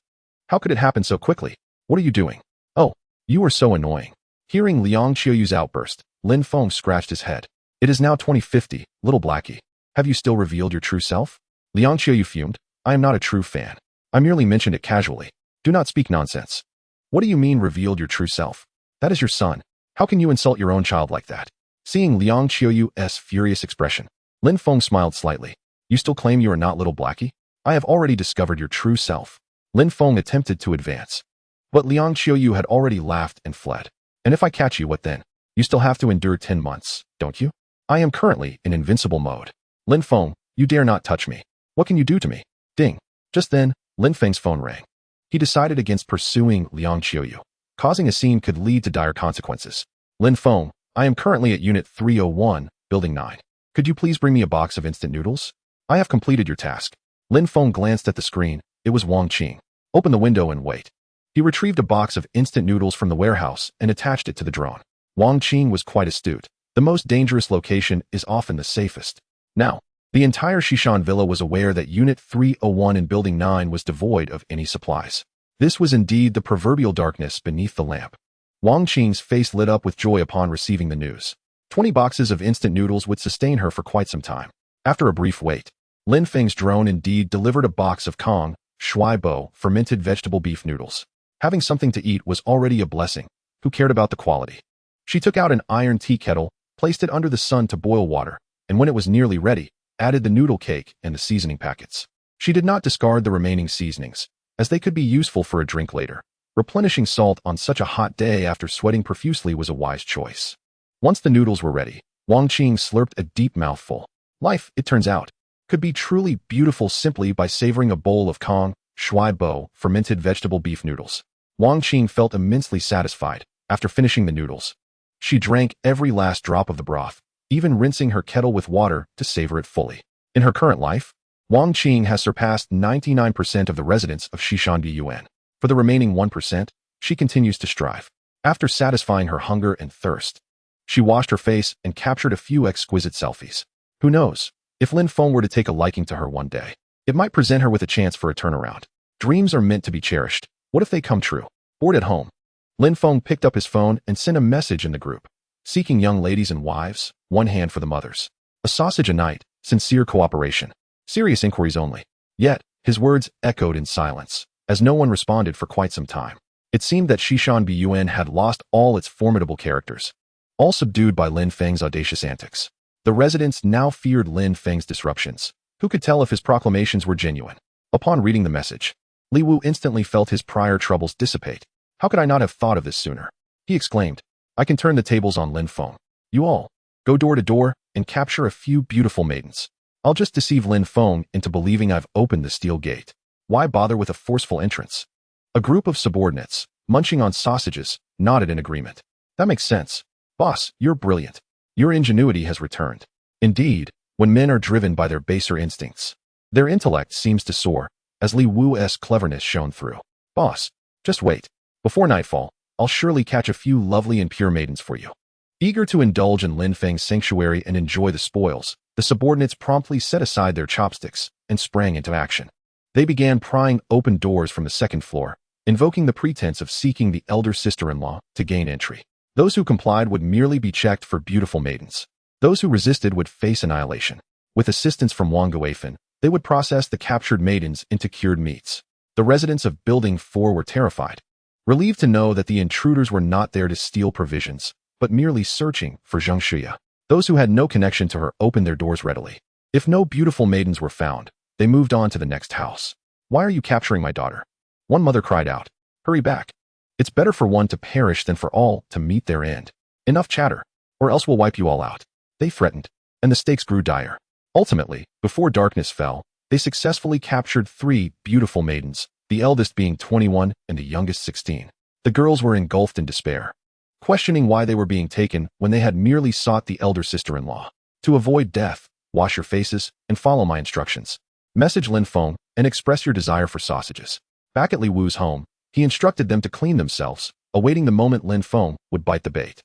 A: How could it happen so quickly? What are you doing? Oh, you are so annoying. Hearing Liang Qiuyu's outburst, Lin Feng scratched his head. It is now 2050, little Blackie. Have you still revealed your true self? Liang Qiuyu fumed. I am not a true fan. I merely mentioned it casually. Do not speak nonsense. What do you mean revealed your true self? That is your son. How can you insult your own child like that? Seeing Liang Qiuyu's furious expression, Lin Feng smiled slightly. You still claim you are not little Blackie? I have already discovered your true self. Lin Feng attempted to advance. But Liang Qiuyu had already laughed and fled. And if I catch you, what then? You still have to endure 10 months, don't you? I am currently in invincible mode. Lin Feng, you dare not touch me. What can you do to me? Ding. Just then, Lin Feng's phone rang. He decided against pursuing Liang Qiuyu. Causing a scene could lead to dire consequences. Lin Feng, I am currently at Unit 301, Building 9. Could you please bring me a box of instant noodles? I have completed your task. Lin Feng glanced at the screen. It was Wang Qing. Open the window and wait. He retrieved a box of instant noodles from the warehouse and attached it to the drone. Wang Qing was quite astute. The most dangerous location is often the safest. Now, the entire Shishan Villa was aware that Unit 301 in Building 9 was devoid of any supplies. This was indeed the proverbial darkness beneath the lamp. Wang Qing's face lit up with joy upon receiving the news. 20 boxes of instant noodles would sustain her for quite some time. After a brief wait, Lin Feng's drone indeed delivered a box of Kong, Shui Bo, fermented vegetable beef noodles. Having something to eat was already a blessing. Who cared about the quality? She took out an iron tea kettle, placed it under the sun to boil water, and when it was nearly ready, added the noodle cake and the seasoning packets. She did not discard the remaining seasonings, as they could be useful for a drink later. Replenishing salt on such a hot day after sweating profusely was a wise choice. Once the noodles were ready, Wang Qing slurped a deep mouthful. Life, it turns out, could be truly beautiful simply by savoring a bowl of Kong, Shui Bo, fermented vegetable beef noodles. Wang Qing felt immensely satisfied after finishing the noodles. She drank every last drop of the broth, even rinsing her kettle with water to savor it fully. In her current life, Wang Qing has surpassed 99% of the residents of Shishan Biyuan. For the remaining 1%, she continues to strive. After satisfying her hunger and thirst, she washed her face and captured a few exquisite selfies. Who knows? If Lin Feng were to take a liking to her one day, it might present her with a chance for a turnaround. Dreams are meant to be cherished. What if they come true? Bored at home, Lin Feng picked up his phone and sent a message in the group. Seeking young ladies and wives, one hand for the mothers. A sausage a night, sincere cooperation. Serious inquiries only. Yet, his words echoed in silence, as no one responded for quite some time. It seemed that Shishan Biyuan had lost all its formidable characters, all subdued by Lin Feng's audacious antics. The residents now feared Lin Feng's disruptions. Who could tell if his proclamations were genuine? Upon reading the message, Li Wu instantly felt his prior troubles dissipate. How could I not have thought of this sooner? He exclaimed. I can turn the tables on Lin Feng. You all, go door to door and capture a few beautiful maidens. I'll just deceive Lin Feng into believing I've opened the steel gate. Why bother with a forceful entrance? A group of subordinates, munching on sausages, nodded in agreement. That makes sense. Boss, you're brilliant. Your ingenuity has returned. Indeed, when men are driven by their baser instincts, their intellect seems to soar, as Li Wu's cleverness shone through. Boss, just wait. Before nightfall, I'll surely catch a few lovely and pure maidens for you. Eager to indulge in Lin Feng's sanctuary and enjoy the spoils, the subordinates promptly set aside their chopsticks and sprang into action. They began prying open doors from the second floor, invoking the pretense of seeking the elder sister-in-law to gain entry. Those who complied would merely be checked for beautiful maidens. Those who resisted would face annihilation. With assistance from Wang Guifan, they would process the captured maidens into cured meats. The residents of Building 4 were terrified, relieved to know that the intruders were not there to steal provisions, but merely searching for Zheng Shuya. Those who had no connection to her opened their doors readily. If no beautiful maidens were found, they moved on to the next house. Why are you capturing my daughter? One mother cried out. Hurry back. It's better for one to perish than for all to meet their end. Enough chatter, or else we'll wipe you all out. They threatened, and the stakes grew dire. Ultimately, before darkness fell, they successfully captured 3 beautiful maidens, the eldest being 21 and the youngest 16. The girls were engulfed in despair, questioning why they were being taken when they had merely sought the elder sister-in-law. To avoid death, wash your faces and follow my instructions. Message Lin Feng and express your desire for sausages. Back at Li Wu's home, he instructed them to clean themselves, awaiting the moment Lin Feng would bite the bait.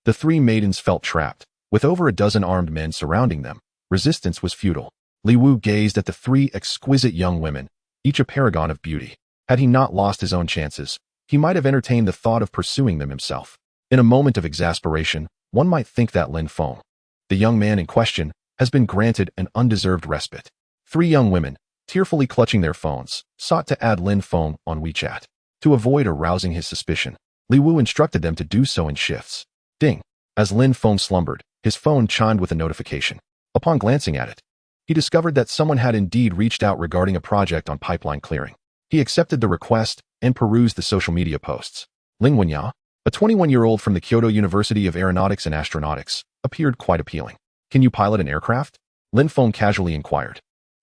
A: The three maidens felt trapped. With over a dozen armed men surrounding them, resistance was futile. Li Wu gazed at the three exquisite young women, each a paragon of beauty. Had he not lost his own chances, he might have entertained the thought of pursuing them himself. In a moment of exasperation, one might think that Lin Feng, the young man in question, has been granted an undeserved respite. Three young women, tearfully clutching their phones, sought to add Lin Feng on WeChat. To avoid arousing his suspicion, Li Wu instructed them to do so in shifts. Ding! As Lin Feng slumbered, his phone chimed with a notification. Upon glancing at it, he discovered that someone had indeed reached out regarding a project on pipeline clearing. He accepted the request and perused the social media posts. Ling Wenya, a 21-year-old from the Kyoto University of Aeronautics and Astronautics, appeared quite appealing. Can you pilot an aircraft? Lin Feng casually inquired,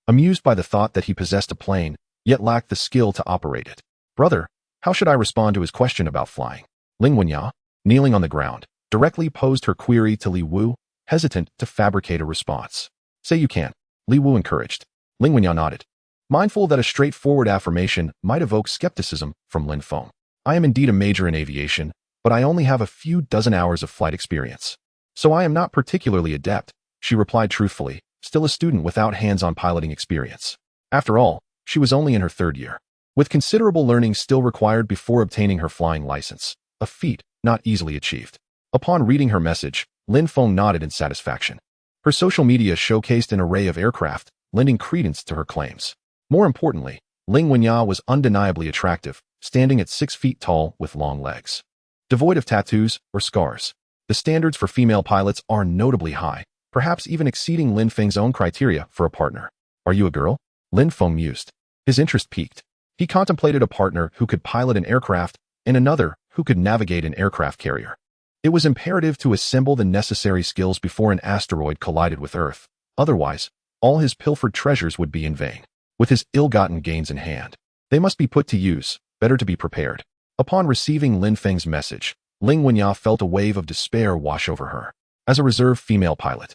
A: amused by the thought that he possessed a plane, yet lacked the skill to operate it. Brother, how should I respond to his question about flying? Ling Wenya, kneeling on the ground, directly posed her query to Li Wu, hesitant to fabricate a response. Say you can, Li Wu encouraged. Ling Wenya nodded, mindful that a straightforward affirmation might evoke skepticism from Lin Feng. I am indeed a major in aviation, but I only have a few dozen hours of flight experience. So I am not particularly adept, she replied truthfully, still a student without hands-on piloting experience. After all, she was only in her third year, with considerable learning still required before obtaining her flying license, a feat not easily achieved. Upon reading her message, Lin Feng nodded in satisfaction. Her social media showcased an array of aircraft, lending credence to her claims. More importantly, Ling Wenya was undeniably attractive, standing at 6 feet tall with long legs. Devoid of tattoos or scars, the standards for female pilots are notably high, perhaps even exceeding Lin Feng's own criteria for a partner. Are you a girl? Lin Feng mused. His interest piqued. He contemplated a partner who could pilot an aircraft and another who could navigate an aircraft carrier. It was imperative to assemble the necessary skills before an asteroid collided with Earth. Otherwise, all his pilfered treasures would be in vain. With his ill-gotten gains in hand, they must be put to use, better to be prepared. Upon receiving Lin Feng's message, Ling Wenya felt a wave of despair wash over her. As a reserve female pilot,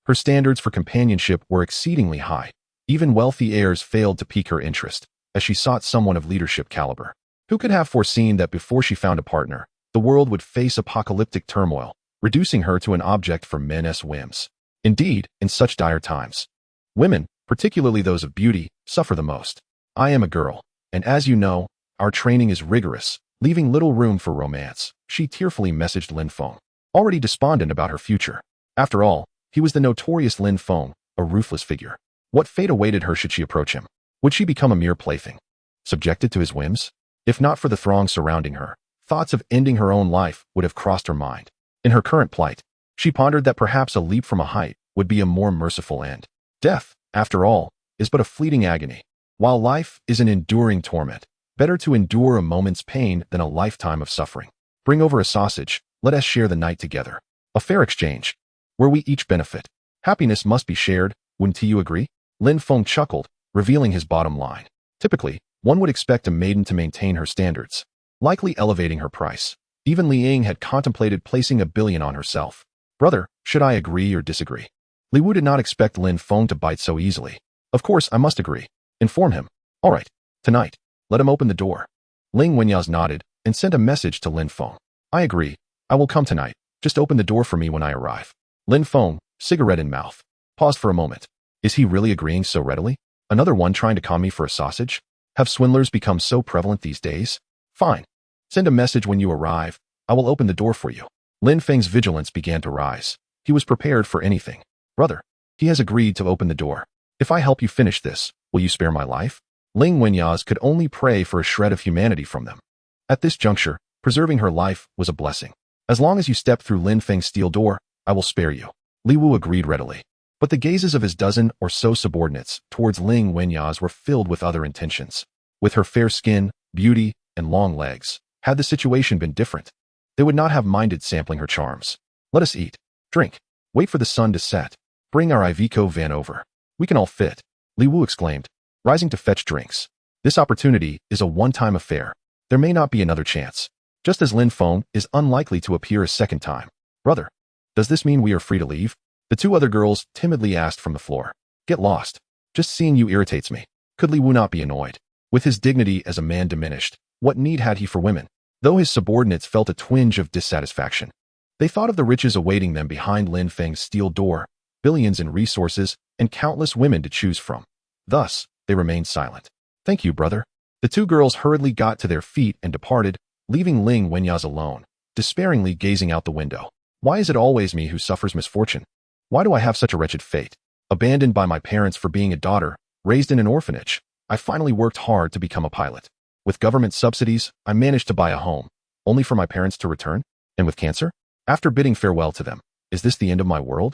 A: her standards for companionship were exceedingly high. Even wealthy heirs failed to pique her interest, as she sought someone of leadership caliber. Who could have foreseen that before she found a partner, the world would face apocalyptic turmoil, reducing her to an object for men's whims? Indeed, in such dire times, women, particularly those of beauty, suffer the most. I am a girl, and as you know, our training is rigorous, leaving little room for romance, she tearfully messaged Lin Feng, already despondent about her future. After all, he was the notorious Lin Feng, a ruthless figure. What fate awaited her should she approach him? Would she become a mere plaything, subjected to his whims? If not for the throng surrounding her, thoughts of ending her own life would have crossed her mind. In her current plight, she pondered that perhaps a leap from a height would be a more merciful end. Death, after all, is but a fleeting agony. While life is an enduring torment, better to endure a moment's pain than a lifetime of suffering. Bring over a sausage, let us share the night together. A fair exchange, where we each benefit. Happiness must be shared, wouldn't you agree? Lin Feng chuckled, revealing his bottom line. Typically, one would expect a maiden to maintain her standards, likely elevating her price. Even Li Ying had contemplated placing $1 billion on herself. Brother, should I agree or disagree? Li Wu did not expect Lin Feng to bite so easily. Of course, I must agree. Inform him. All right, tonight. Let him open the door. Ling Wenyaz nodded and sent a message to Lin Feng. I agree. I will come tonight. Just open the door for me when I arrive. Lin Feng, cigarette in mouth, paused for a moment. Is he really agreeing so readily? Another one trying to con me for a sausage? Have swindlers become so prevalent these days? Fine. Send a message when you arrive. I will open the door for you. Lin Feng's vigilance began to rise. He was prepared for anything. Brother, he has agreed to open the door. If I help you finish this, will you spare my life? Ling Wenyaz could only pray for a shred of humanity from them. At this juncture, preserving her life was a blessing. As long as you step through Lin Feng's steel door, I will spare you. Li Wu agreed readily. But the gazes of his dozen or so subordinates towards Ling Wenyaz were filled with other intentions. With her fair skin, beauty, and long legs, had the situation been different, they would not have minded sampling her charms. Let us eat, drink, wait for the sun to set. Bring our Iveco van over. We can all fit, Li Wu exclaimed, rising to fetch drinks. This opportunity is a one-time affair. There may not be another chance. Just as Lin Feng is unlikely to appear a second time. Brother, does this mean we are free to leave? The two other girls timidly asked from the floor. Get lost. Just seeing you irritates me. Could Li Wu not be annoyed? With his dignity as a man diminished, what need had he for women? Though his subordinates felt a twinge of dissatisfaction. They thought of the riches awaiting them behind Lin Feng's steel door, billions in resources, and countless women to choose from. Thus, they remained silent. Thank you, brother. The two girls hurriedly got to their feet and departed, leaving Ling Wenyaz alone, despairingly gazing out the window. Why is it always me who suffers misfortune? Why do I have such a wretched fate? Abandoned by my parents for being a daughter, raised in an orphanage, I finally worked hard to become a pilot. With government subsidies, I managed to buy a home, only for my parents to return? And with cancer? After bidding farewell to them, is this the end of my world?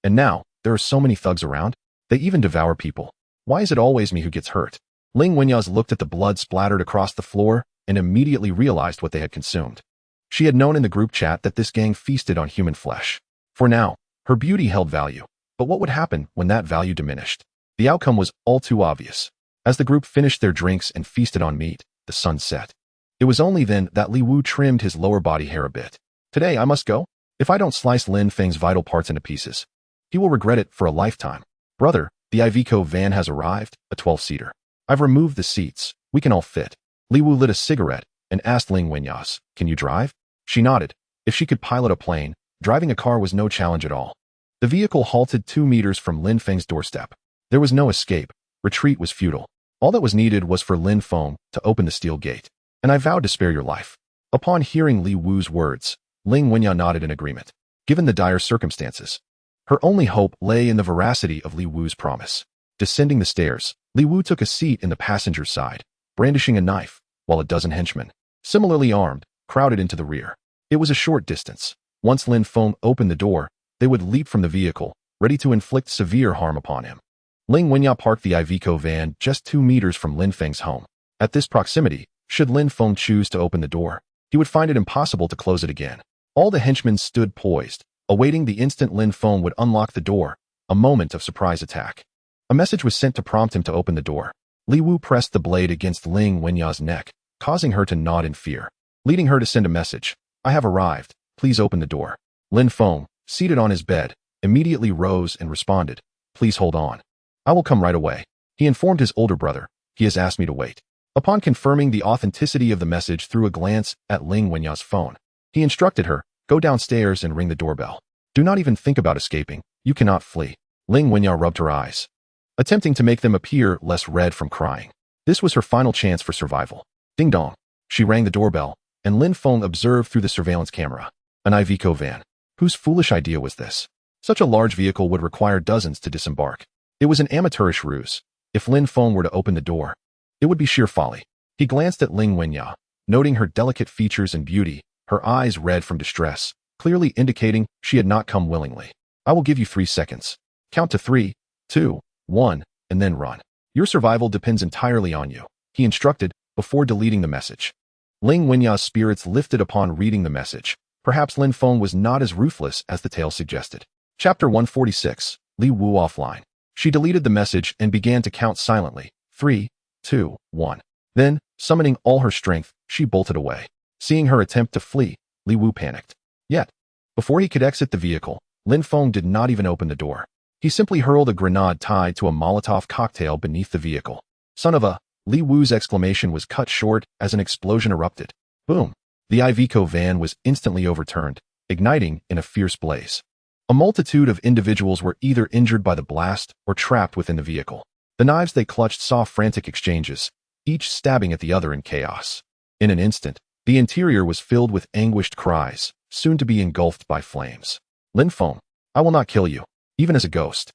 A: And now, there are so many thugs around. They even devour people. Why is it always me who gets hurt? Ling Wenyaz looked at the blood splattered across the floor and immediately realized what they had consumed. She had known in the group chat that this gang feasted on human flesh. For now, her beauty held value. But what would happen when that value diminished? The outcome was all too obvious. As the group finished their drinks and feasted on meat, the sun set. It was only then that Li Wu trimmed his lower body hair a bit. Today I must go. If I don't slice Lin Feng's vital parts into pieces, he will regret it for a lifetime. Brother, the Iveco van has arrived, a 12-seater. I've removed the seats. We can all fit. Li Wu lit a cigarette and asked Ling Wenyaz, can you drive? She nodded. If she could pilot a plane, driving a car was no challenge at all. The vehicle halted 2 meters from Lin Feng's doorstep. There was no escape. Retreat was futile. All that was needed was for Lin Feng to open the steel gate. And I vowed to spare your life. Upon hearing Li Wu's words, Ling Wenyaz nodded in agreement. Given the dire circumstances, her only hope lay in the veracity of Li Wu's promise. Descending the stairs, Li Wu took a seat in the passenger side, brandishing a knife, while a dozen henchmen, similarly armed, crowded into the rear. It was a short distance. Once Lin Feng opened the door, they would leap from the vehicle, ready to inflict severe harm upon him. Ling Wenyaz parked the Iveco van just 2 meters from Lin Feng's home. At this proximity, should Lin Feng choose to open the door, he would find it impossible to close it again. All the henchmen stood poised, awaiting the instant Lin Feng would unlock the door, a moment of surprise attack. A message was sent to prompt him to open the door. Li Wu pressed the blade against Ling Wenyaz's neck, causing her to nod in fear, leading her to send a message. I have arrived. Please open the door. Lin Feng, seated on his bed, immediately rose and responded. Please hold on. I will come right away. He informed his older brother. He has asked me to wait. Upon confirming the authenticity of the message through a glance at Ling Wenyaz's phone, he instructed her, go downstairs and ring the doorbell. Do not even think about escaping. You cannot flee. Ling Wenyaz rubbed her eyes, attempting to make them appear less red from crying. This was her final chance for survival. Ding dong. She rang the doorbell, and Lin Feng observed through the surveillance camera. An Iveco van. Whose foolish idea was this? Such a large vehicle would require dozens to disembark. It was an amateurish ruse. If Lin Feng were to open the door, it would be sheer folly. He glanced at Ling Wenyaz, noting her delicate features and beauty, her eyes red from distress, clearly indicating she had not come willingly. I will give you 3 seconds. Count to 3, 2, 1, and then run. Your survival depends entirely on you, he instructed, before deleting the message. Ling Wenyaz's spirits lifted upon reading the message. Perhaps Lin Feng was not as ruthless as the tale suggested. Chapter 146, Li Wu offline. She deleted the message and began to count silently. 3, 2, 1. Then, summoning all her strength, she bolted away. Seeing her attempt to flee, Li Wu panicked. Yet, before he could exit the vehicle, Lin Feng did not even open the door. He simply hurled a grenade tied to a Molotov cocktail beneath the vehicle. Son of a... Li Wu's exclamation was cut short as an explosion erupted. Boom! The Iveco van was instantly overturned, igniting in a fierce blaze. A multitude of individuals were either injured by the blast or trapped within the vehicle. The knives they clutched saw frantic exchanges, each stabbing at the other in chaos. In an instant, the interior was filled with anguished cries, soon to be engulfed by flames. Lin Feng, I will not kill you, even as a ghost.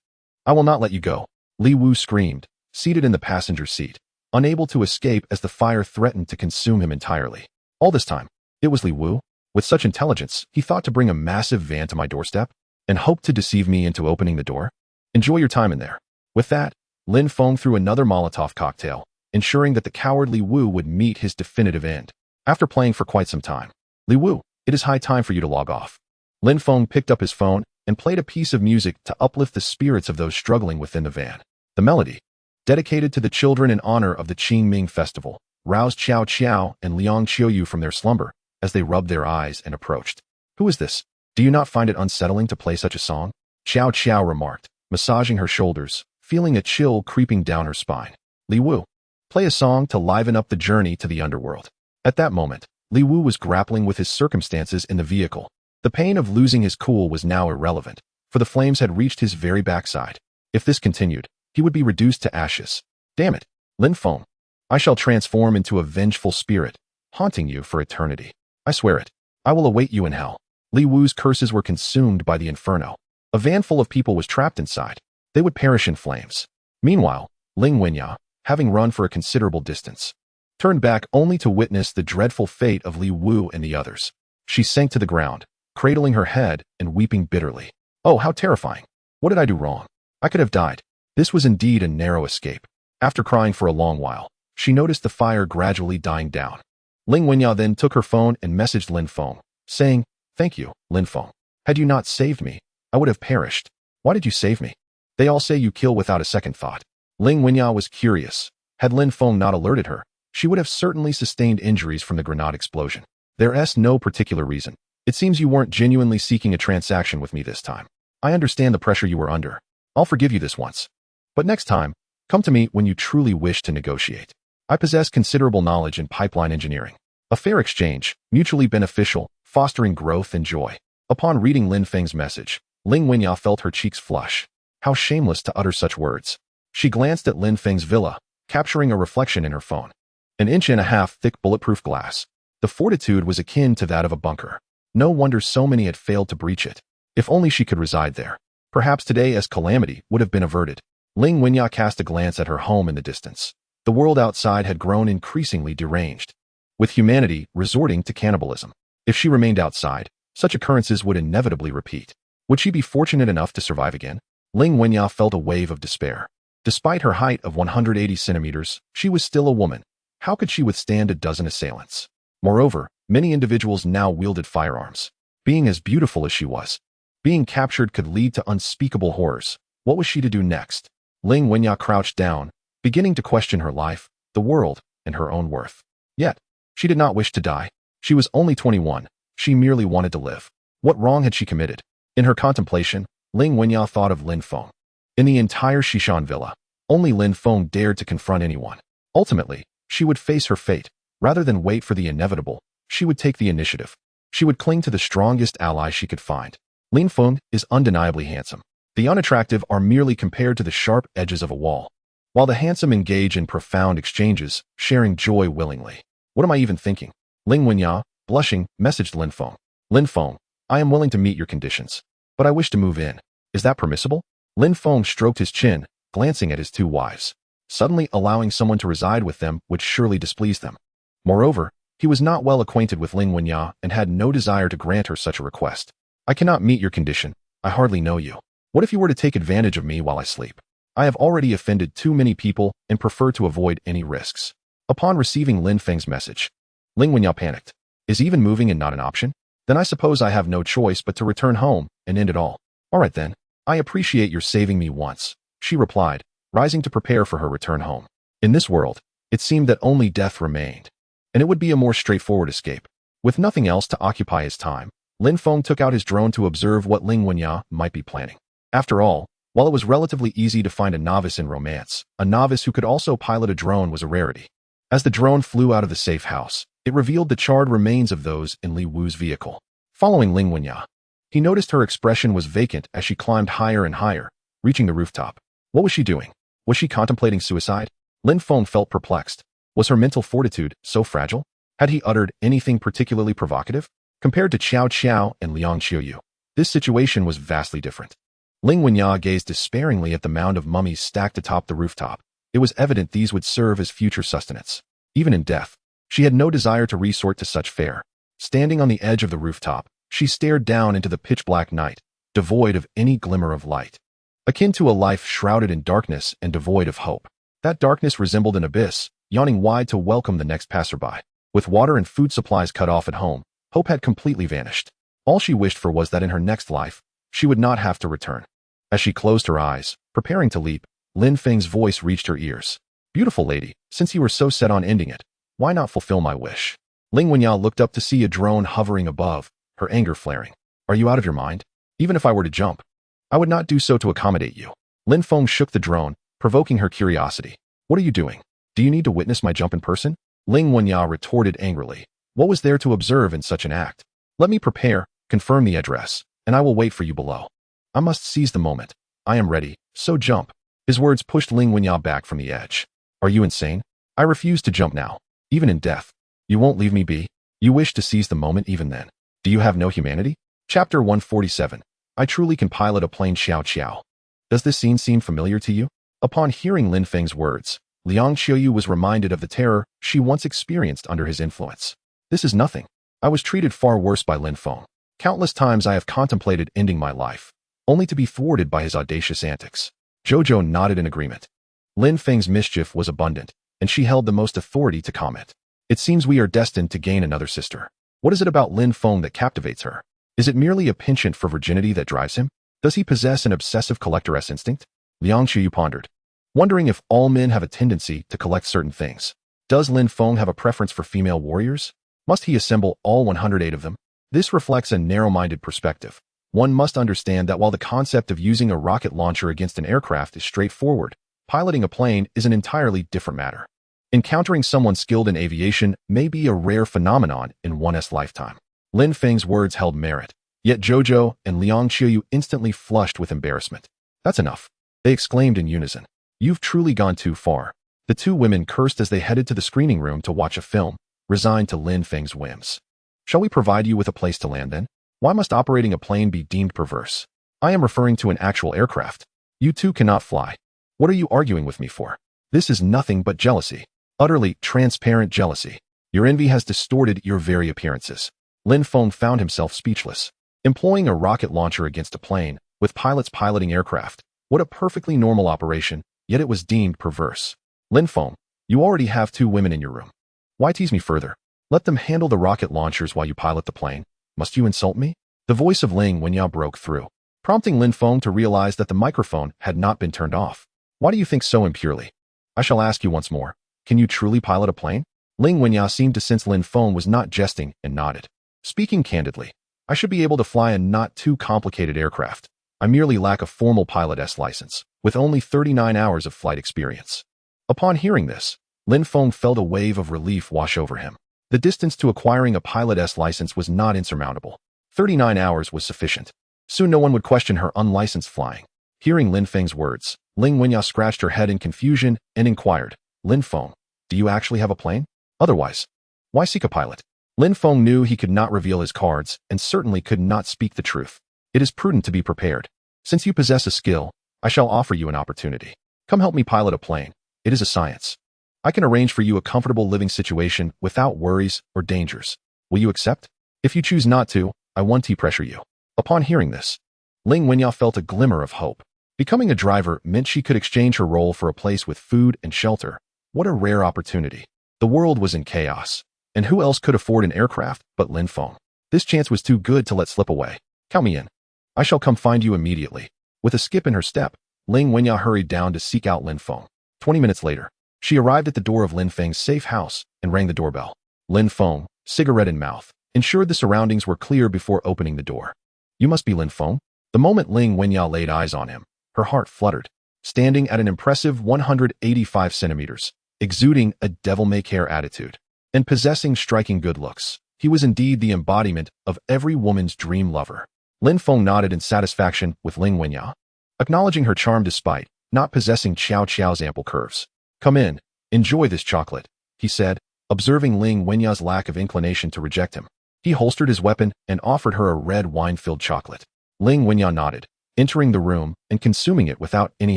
A: I will not let you go. Li Wu screamed, seated in the passenger seat, unable to escape as the fire threatened to consume him entirely. All this time, it was Li Wu. With such intelligence, he thought to bring a massive van to my doorstep and hoped to deceive me into opening the door. Enjoy your time in there. With that, Lin Feng threw another Molotov cocktail, ensuring that the coward Li Wu would meet his definitive end. After playing for quite some time, Li Wu, it is high time for you to log off. Lin Feng picked up his phone and played a piece of music to uplift the spirits of those struggling within the van. The melody, dedicated to the children in honor of the Qingming festival, roused Xiao Qiao and Liang Qiuyu from their slumber as they rubbed their eyes and approached. Who is this? Do you not find it unsettling to play such a song? Xiao Qiao remarked, massaging her shoulders, feeling a chill creeping down her spine. Li Wu, play a song to liven up the journey to the underworld. At that moment, Li Wu was grappling with his circumstances in the vehicle. The pain of losing his cool was now irrelevant, for the flames had reached his very backside. If this continued, he would be reduced to ashes. Damn it, Lin Feng. I shall transform into a vengeful spirit, haunting you for eternity. I swear it. I will await you in hell. Li Wu's curses were consumed by the inferno. A van full of people was trapped inside. They would perish in flames. Meanwhile, Ling Wenya, having run for a considerable distance, turned back only to witness the dreadful fate of Li Wu and the others. She sank to the ground, cradling her head and weeping bitterly. Oh, how terrifying. What did I do wrong? I could have died. This was indeed a narrow escape. After crying for a long while, she noticed the fire gradually dying down. Ling Wenya then took her phone and messaged Lin Feng, saying, "Thank you, Lin Feng. Had you not saved me, I would have perished. Why did you save me? They all say you kill without a second thought." Ling Wenya was curious. Had Lin Feng not alerted her, she would have certainly sustained injuries from the grenade explosion. There's no particular reason. It seems you weren't genuinely seeking a transaction with me this time. I understand the pressure you were under. I'll forgive you this once. But next time, come to me when you truly wish to negotiate. I possess considerable knowledge in pipeline engineering. A fair exchange, mutually beneficial, fostering growth and joy. Upon reading Lin Feng's message, Ling Wenya felt her cheeks flush. How shameless to utter such words. She glanced at Lin Feng's villa, capturing a reflection in her phone. An inch and a half thick bulletproof glass. The fortitude was akin to that of a bunker. No wonder so many had failed to breach it. If only she could reside there. Perhaps today's calamity would have been averted. Ling Wenya cast a glance at her home in the distance. The world outside had grown increasingly deranged, with humanity resorting to cannibalism. If she remained outside, such occurrences would inevitably repeat. Would she be fortunate enough to survive again? Ling Wenya felt a wave of despair. Despite her height of 180 centimeters, she was still a woman. How could she withstand a dozen assailants? Moreover, many individuals now wielded firearms. Being as beautiful as she was, being captured could lead to unspeakable horrors. What was she to do next? Ling Wenya crouched down, beginning to question her life, the world, and her own worth. Yet, she did not wish to die. She was only 21. She merely wanted to live. What wrong had she committed? In her contemplation, Ling Wenya thought of Lin Feng. In the entire Shishan villa, only Lin Feng dared to confront anyone. Ultimately, she would face her fate. Rather than wait for the inevitable, she would take the initiative. She would cling to the strongest ally she could find. Lin Feng is undeniably handsome. The unattractive are merely compared to the sharp edges of a wall, while the handsome engage in profound exchanges, sharing joy willingly. What am I even thinking? Ling Wenya, blushing, messaged Lin Feng. Lin Feng, I am willing to meet your conditions, but I wish to move in. Is that permissible? Lin Feng stroked his chin, glancing at his two wives. Suddenly allowing someone to reside with them would surely displease them. Moreover, he was not well acquainted with Ling Wenya and had no desire to grant her such a request. I cannot meet your condition. I hardly know you. What if you were to take advantage of me while I sleep? I have already offended too many people and prefer to avoid any risks. Upon receiving Lin Feng's message, Ling Wenya panicked. Is even moving and not an option? Then I suppose I have no choice but to return home and end it all. All right then. I appreciate your saving me once, she replied, rising to prepare for her return home. In this world, it seemed that only death remained, and it would be a more straightforward escape. With nothing else to occupy his time, Lin Feng took out his drone to observe what Ling Wenya might be planning. After all, while it was relatively easy to find a novice in romance, a novice who could also pilot a drone was a rarity. As the drone flew out of the safe house, it revealed the charred remains of those in Li Wu's vehicle. Following Ling Wenya, he noticed her expression was vacant as she climbed higher and higher, reaching the rooftop. What was she doing? Was she contemplating suicide? Lin Feng felt perplexed. Was her mental fortitude so fragile? Had he uttered anything particularly provocative? Compared to Qiao Qiao and Liang Qiuyu, this situation was vastly different. Ling Wenya gazed despairingly at the mound of mummies stacked atop the rooftop. It was evident these would serve as future sustenance. Even in death, she had no desire to resort to such fare. Standing on the edge of the rooftop, she stared down into the pitch-black night, devoid of any glimmer of light. Akin to a life shrouded in darkness and devoid of hope. That darkness resembled an abyss, yawning wide to welcome the next passerby. With water and food supplies cut off at home, hope had completely vanished. All she wished for was that in her next life, she would not have to return. As she closed her eyes, preparing to leap, Lin Feng's voice reached her ears. Beautiful lady, since you were so set on ending it, why not fulfill my wish? Ling Wenya looked up to see a drone hovering above, her anger flaring. Are you out of your mind? Even if I were to jump, I would not do so to accommodate you. Lin Feng shook the drone, provoking her curiosity. What are you doing? Do you need to witness my jump in person? Ling Wenya retorted angrily. What was there to observe in such an act? Let me prepare, confirm the address, and I will wait for you below. I must seize the moment. I am ready, so jump. His words pushed Ling Wenya back from the edge. Are you insane? I refuse to jump now, even in death. You won't leave me be? You wish to seize the moment even then? Do you have no humanity? Chapter 147. I truly can pilot a plane. Xiao Xiao. Does this scene seem familiar to you? Upon hearing Lin Feng's words, Liang Qiuyu was reminded of the terror she once experienced under his influence. This is nothing. I was treated far worse by Lin Feng. Countless times I have contemplated ending my life, only to be thwarted by his audacious antics. Jojo nodded in agreement. Lin Feng's mischief was abundant, and she held the most authority to comment. It seems we are destined to gain another sister. What is it about Lin Feng that captivates her? Is it merely a penchant for virginity that drives him? Does he possess an obsessive collectoress instinct? Liang Qiuyu pondered, wondering if all men have a tendency to collect certain things. Does Lin Feng have a preference for female warriors? Must he assemble all 108 of them? This reflects a narrow-minded perspective. One must understand that while the concept of using a rocket launcher against an aircraft is straightforward, piloting a plane is an entirely different matter. Encountering someone skilled in aviation may be a rare phenomenon in one's lifetime. Lin Feng's words held merit, yet Jojo and Liang Qiuyu instantly flushed with embarrassment. That's enough, they exclaimed in unison. You've truly gone too far. The two women cursed as they headed to the screening room to watch a film, resigned to Lin Feng's whims. Shall we provide you with a place to land then? Why must operating a plane be deemed perverse? I am referring to an actual aircraft. You two cannot fly. What are you arguing with me for? This is nothing but jealousy. Utterly transparent jealousy. Your envy has distorted your very appearances. Lin Feng found himself speechless. Employing a rocket launcher against a plane, with pilots piloting aircraft. What a perfectly normal operation, yet it was deemed perverse. Lin Feng, you already have two women in your room. Why tease me further? Let them handle the rocket launchers while you pilot the plane. Must you insult me? The voice of Ling Wenyao broke through, prompting Lin Feng to realize that the microphone had not been turned off. Why do you think so impurely? I shall ask you once more. Can you truly pilot a plane? Ling Wenyao seemed to sense Lin Feng was not jesting and nodded. Speaking candidly, I should be able to fly a not too complicated aircraft. I merely lack a formal pilot's license, with only 39 hours of flight experience. Upon hearing this, Lin Feng felt a wave of relief wash over him. The distance to acquiring a pilot's license was not insurmountable. 39 hours was sufficient. Soon no one would question her unlicensed flying. Hearing Lin Feng's words, Ling Wenyao scratched her head in confusion and inquired, Lin Feng, do you actually have a plane? Otherwise, why seek a pilot? Lin Feng knew he could not reveal his cards and certainly could not speak the truth. It is prudent to be prepared. Since you possess a skill, I shall offer you an opportunity. Come help me pilot a plane. It is a science. I can arrange for you a comfortable living situation without worries or dangers. Will you accept? If you choose not to, I won't pressure you. Upon hearing this, Ling Wenyao felt a glimmer of hope. Becoming a driver meant she could exchange her role for a place with food and shelter. What a rare opportunity. The world was in chaos, and who else could afford an aircraft but Lin Feng? This chance was too good to let slip away. Count me in. I shall come find you immediately. With a skip in her step, Ling Wenyao hurried down to seek out Lin Feng. 20 minutes later, she arrived at the door of Lin Feng's safe house and rang the doorbell. Lin Feng, cigarette in mouth, ensured the surroundings were clear before opening the door. You must be Lin Feng. The moment Ling Wenyao laid eyes on him, her heart fluttered. Standing at an impressive 185 centimeters, exuding a devil-may-care attitude, and possessing striking good looks, he was indeed the embodiment of every woman's dream lover. Lin Feng nodded in satisfaction with Ling Wenyao, acknowledging her charm despite not possessing Qiao Qiao's ample curves. Come in, enjoy this chocolate, he said, observing Ling Wenyao's lack of inclination to reject him. He holstered his weapon and offered her a red wine-filled chocolate. Ling Wenyao nodded, entering the room and consuming it without any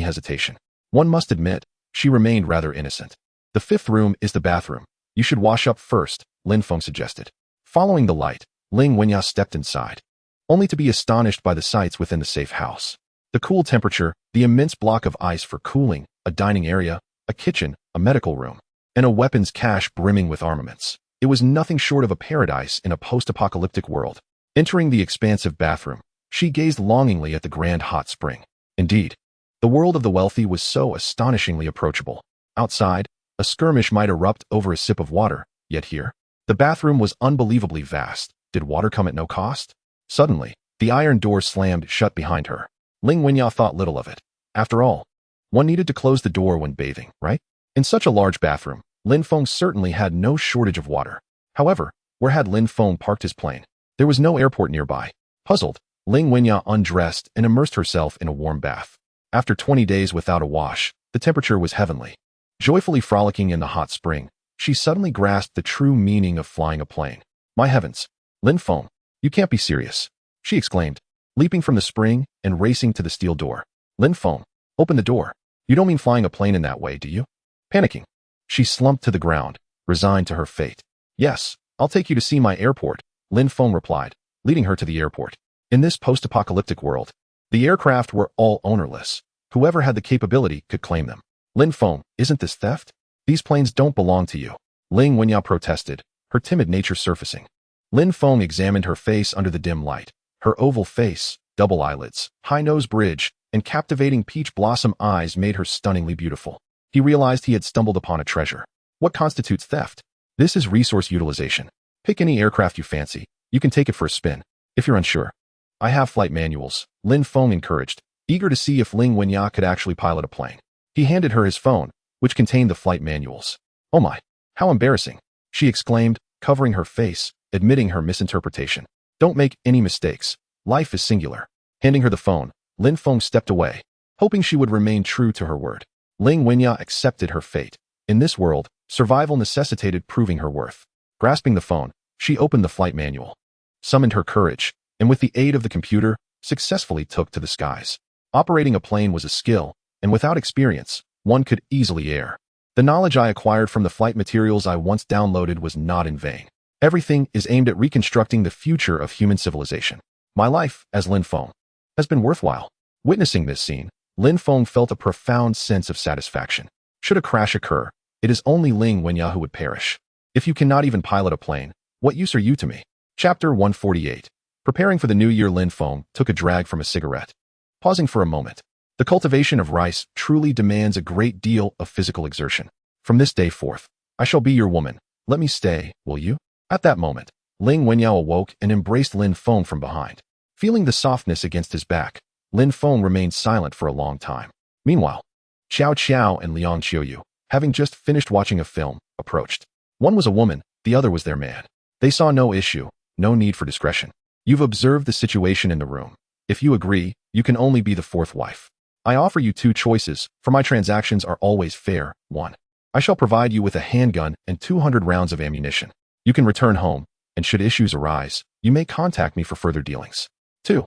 A: hesitation. One must admit, she remained rather innocent. The fifth room is the bathroom. You should wash up first, Lin Feng suggested. Following the light, Ling Wenyao stepped inside, only to be astonished by the sights within the safe house. The cool temperature, the immense block of ice for cooling, a dining area, a kitchen, a medical room, and a weapons cache brimming with armaments. It was nothing short of a paradise in a post-apocalyptic world. Entering the expansive bathroom, she gazed longingly at the grand hot spring. Indeed, the world of the wealthy was so astonishingly approachable. Outside, a skirmish might erupt over a sip of water, yet here, the bathroom was unbelievably vast. Did water come at no cost? Suddenly, the iron door slammed shut behind her. Ling Wenyao thought little of it. After all, one needed to close the door when bathing, right? In such a large bathroom, Lin Feng certainly had no shortage of water. However, where had Lin Feng parked his plane? There was no airport nearby. Puzzled, Ling Wenya undressed and immersed herself in a warm bath. After 20 days without a wash, the temperature was heavenly. Joyfully frolicking in the hot spring, she suddenly grasped the true meaning of flying a plane. My heavens! Lin Feng, you can't be serious, she exclaimed, leaping from the spring and racing to the steel door. Lin Feng, open the door. You don't mean flying a plane in that way, do you? Panicking, she slumped to the ground, resigned to her fate. Yes, I'll take you to see my airport, Lin Feng replied, leading her to the airport. In this post-apocalyptic world, the aircraft were all ownerless. Whoever had the capability could claim them. Lin Feng, isn't this theft? These planes don't belong to you, Ling Wenyao protested, her timid nature surfacing. Lin Feng examined her face under the dim light. Her oval face, double eyelids, high nose bridge, and captivating peach blossom eyes made her stunningly beautiful. He realized he had stumbled upon a treasure. What constitutes theft? This is resource utilization. Pick any aircraft you fancy. You can take it for a spin. If you're unsure, I have flight manuals, Lin Feng encouraged, eager to see if Ling Wenyao could actually pilot a plane. He handed her his phone, which contained the flight manuals. Oh my, how embarrassing, she exclaimed, covering her face, admitting her misinterpretation. Don't make any mistakes. Life is singular. Handing her the phone, Lin Feng stepped away, hoping she would remain true to her word. Ling Wenyao accepted her fate. In this world, survival necessitated proving her worth. Grasping the phone, she opened the flight manual, summoned her courage, and with the aid of the computer, successfully took to the skies. Operating a plane was a skill, and without experience, one could easily err. The knowledge I acquired from the flight materials I once downloaded was not in vain. Everything is aimed at reconstructing the future of human civilization. My life, as Lin Feng, has been worthwhile. Witnessing this scene, Lin Feng felt a profound sense of satisfaction. Should a crash occur, it is only Ling Wenyao who would perish. If you cannot even pilot a plane, what use are you to me? Chapter 148. Preparing for the new year, Lin Feng took a drag from a cigarette. Pausing for a moment. The cultivation of rice truly demands a great deal of physical exertion. From this day forth, I shall be your woman. Let me stay, will you? At that moment, Ling Wenyao awoke and embraced Lin Feng from behind. Feeling the softness against his back, Lin Feng remained silent for a long time. Meanwhile, Xiao Qiao and Liang Qiuyu, having just finished watching a film, approached. One was a woman, the other was their man. They saw no issue, no need for discretion. You've observed the situation in the room. If you agree, you can only be the fourth wife. I offer you two choices, for my transactions are always fair. 1. I shall provide you with a handgun and 200 rounds of ammunition. You can return home, and should issues arise, you may contact me for further dealings. 2.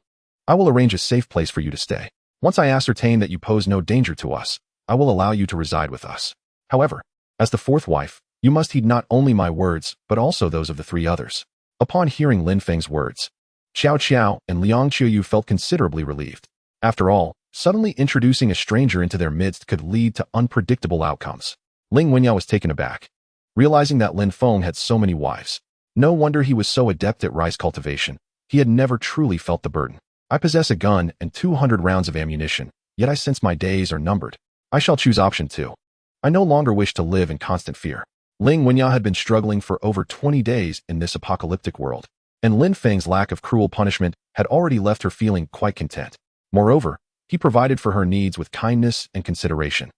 A: I will arrange a safe place for you to stay. Once I ascertain that you pose no danger to us, I will allow you to reside with us. However, as the fourth wife, you must heed not only my words, but also those of the three others. Upon hearing Lin Feng's words, Xiao Qiao and Liang Qiuyu felt considerably relieved. After all, suddenly introducing a stranger into their midst could lead to unpredictable outcomes. Ling Wenyao was taken aback, realizing that Lin Feng had so many wives. No wonder he was so adept at rice cultivation. He had never truly felt the burden. I possess a gun and 200 rounds of ammunition, yet I sense my days are numbered. I shall choose option 2. I no longer wish to live in constant fear. Ling Wenyao had been struggling for over 20 days in this apocalyptic world, and Lin Feng's lack of cruel punishment had already left her feeling quite content. Moreover, he provided for her needs with kindness and consideration,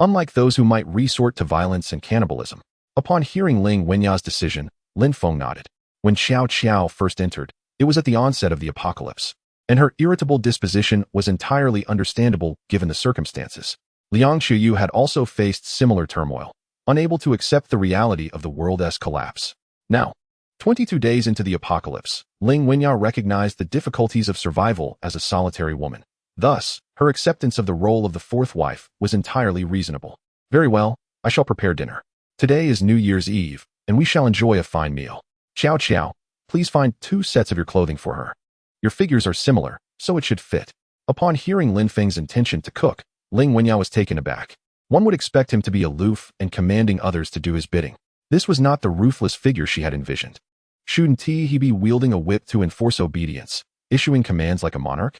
A: unlike those who might resort to violence and cannibalism. Upon hearing Ling Wenyao's decision, Lin Feng nodded. When Xiao Qiao first entered, it was at the onset of the apocalypse, and her irritable disposition was entirely understandable given the circumstances. Liang Qiuyu had also faced similar turmoil, unable to accept the reality of the world's collapse. Now, 22 days into the apocalypse, Ling Wenyao recognized the difficulties of survival as a solitary woman. Thus, her acceptance of the role of the fourth wife was entirely reasonable. Very well, I shall prepare dinner. Today is New Year's Eve, and we shall enjoy a fine meal. Xiao Qiao, please find 2 sets of your clothing for her. Your figures are similar, so it should fit. Upon hearing Lin Feng's intention to cook, Ling Wenyao was taken aback. One would expect him to be aloof and commanding others to do his bidding. This was not the ruthless figure she had envisioned. Shouldn't he be wielding a whip to enforce obedience, issuing commands like a monarch?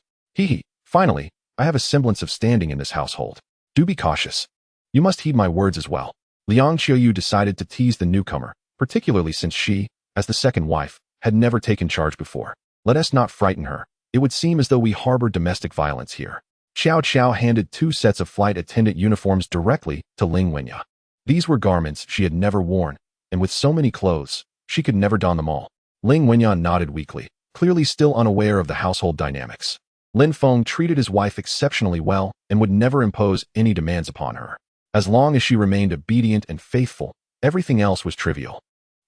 A: Finally, I have a semblance of standing in this household. Do be cautious. You must heed my words as well. Liang Qiuyu decided to tease the newcomer, particularly since she, as the second wife, had never taken charge before. Let us not frighten her. It would seem as though we harbor domestic violence here. Xiao Qiao handed 2 sets of flight attendant uniforms directly to Ling Wenya. These were garments she had never worn, and with so many clothes, she could never don them all. Ling Wenya nodded weakly, clearly still unaware of the household dynamics. Lin Feng treated his wife exceptionally well and would never impose any demands upon her. As long as she remained obedient and faithful, everything else was trivial.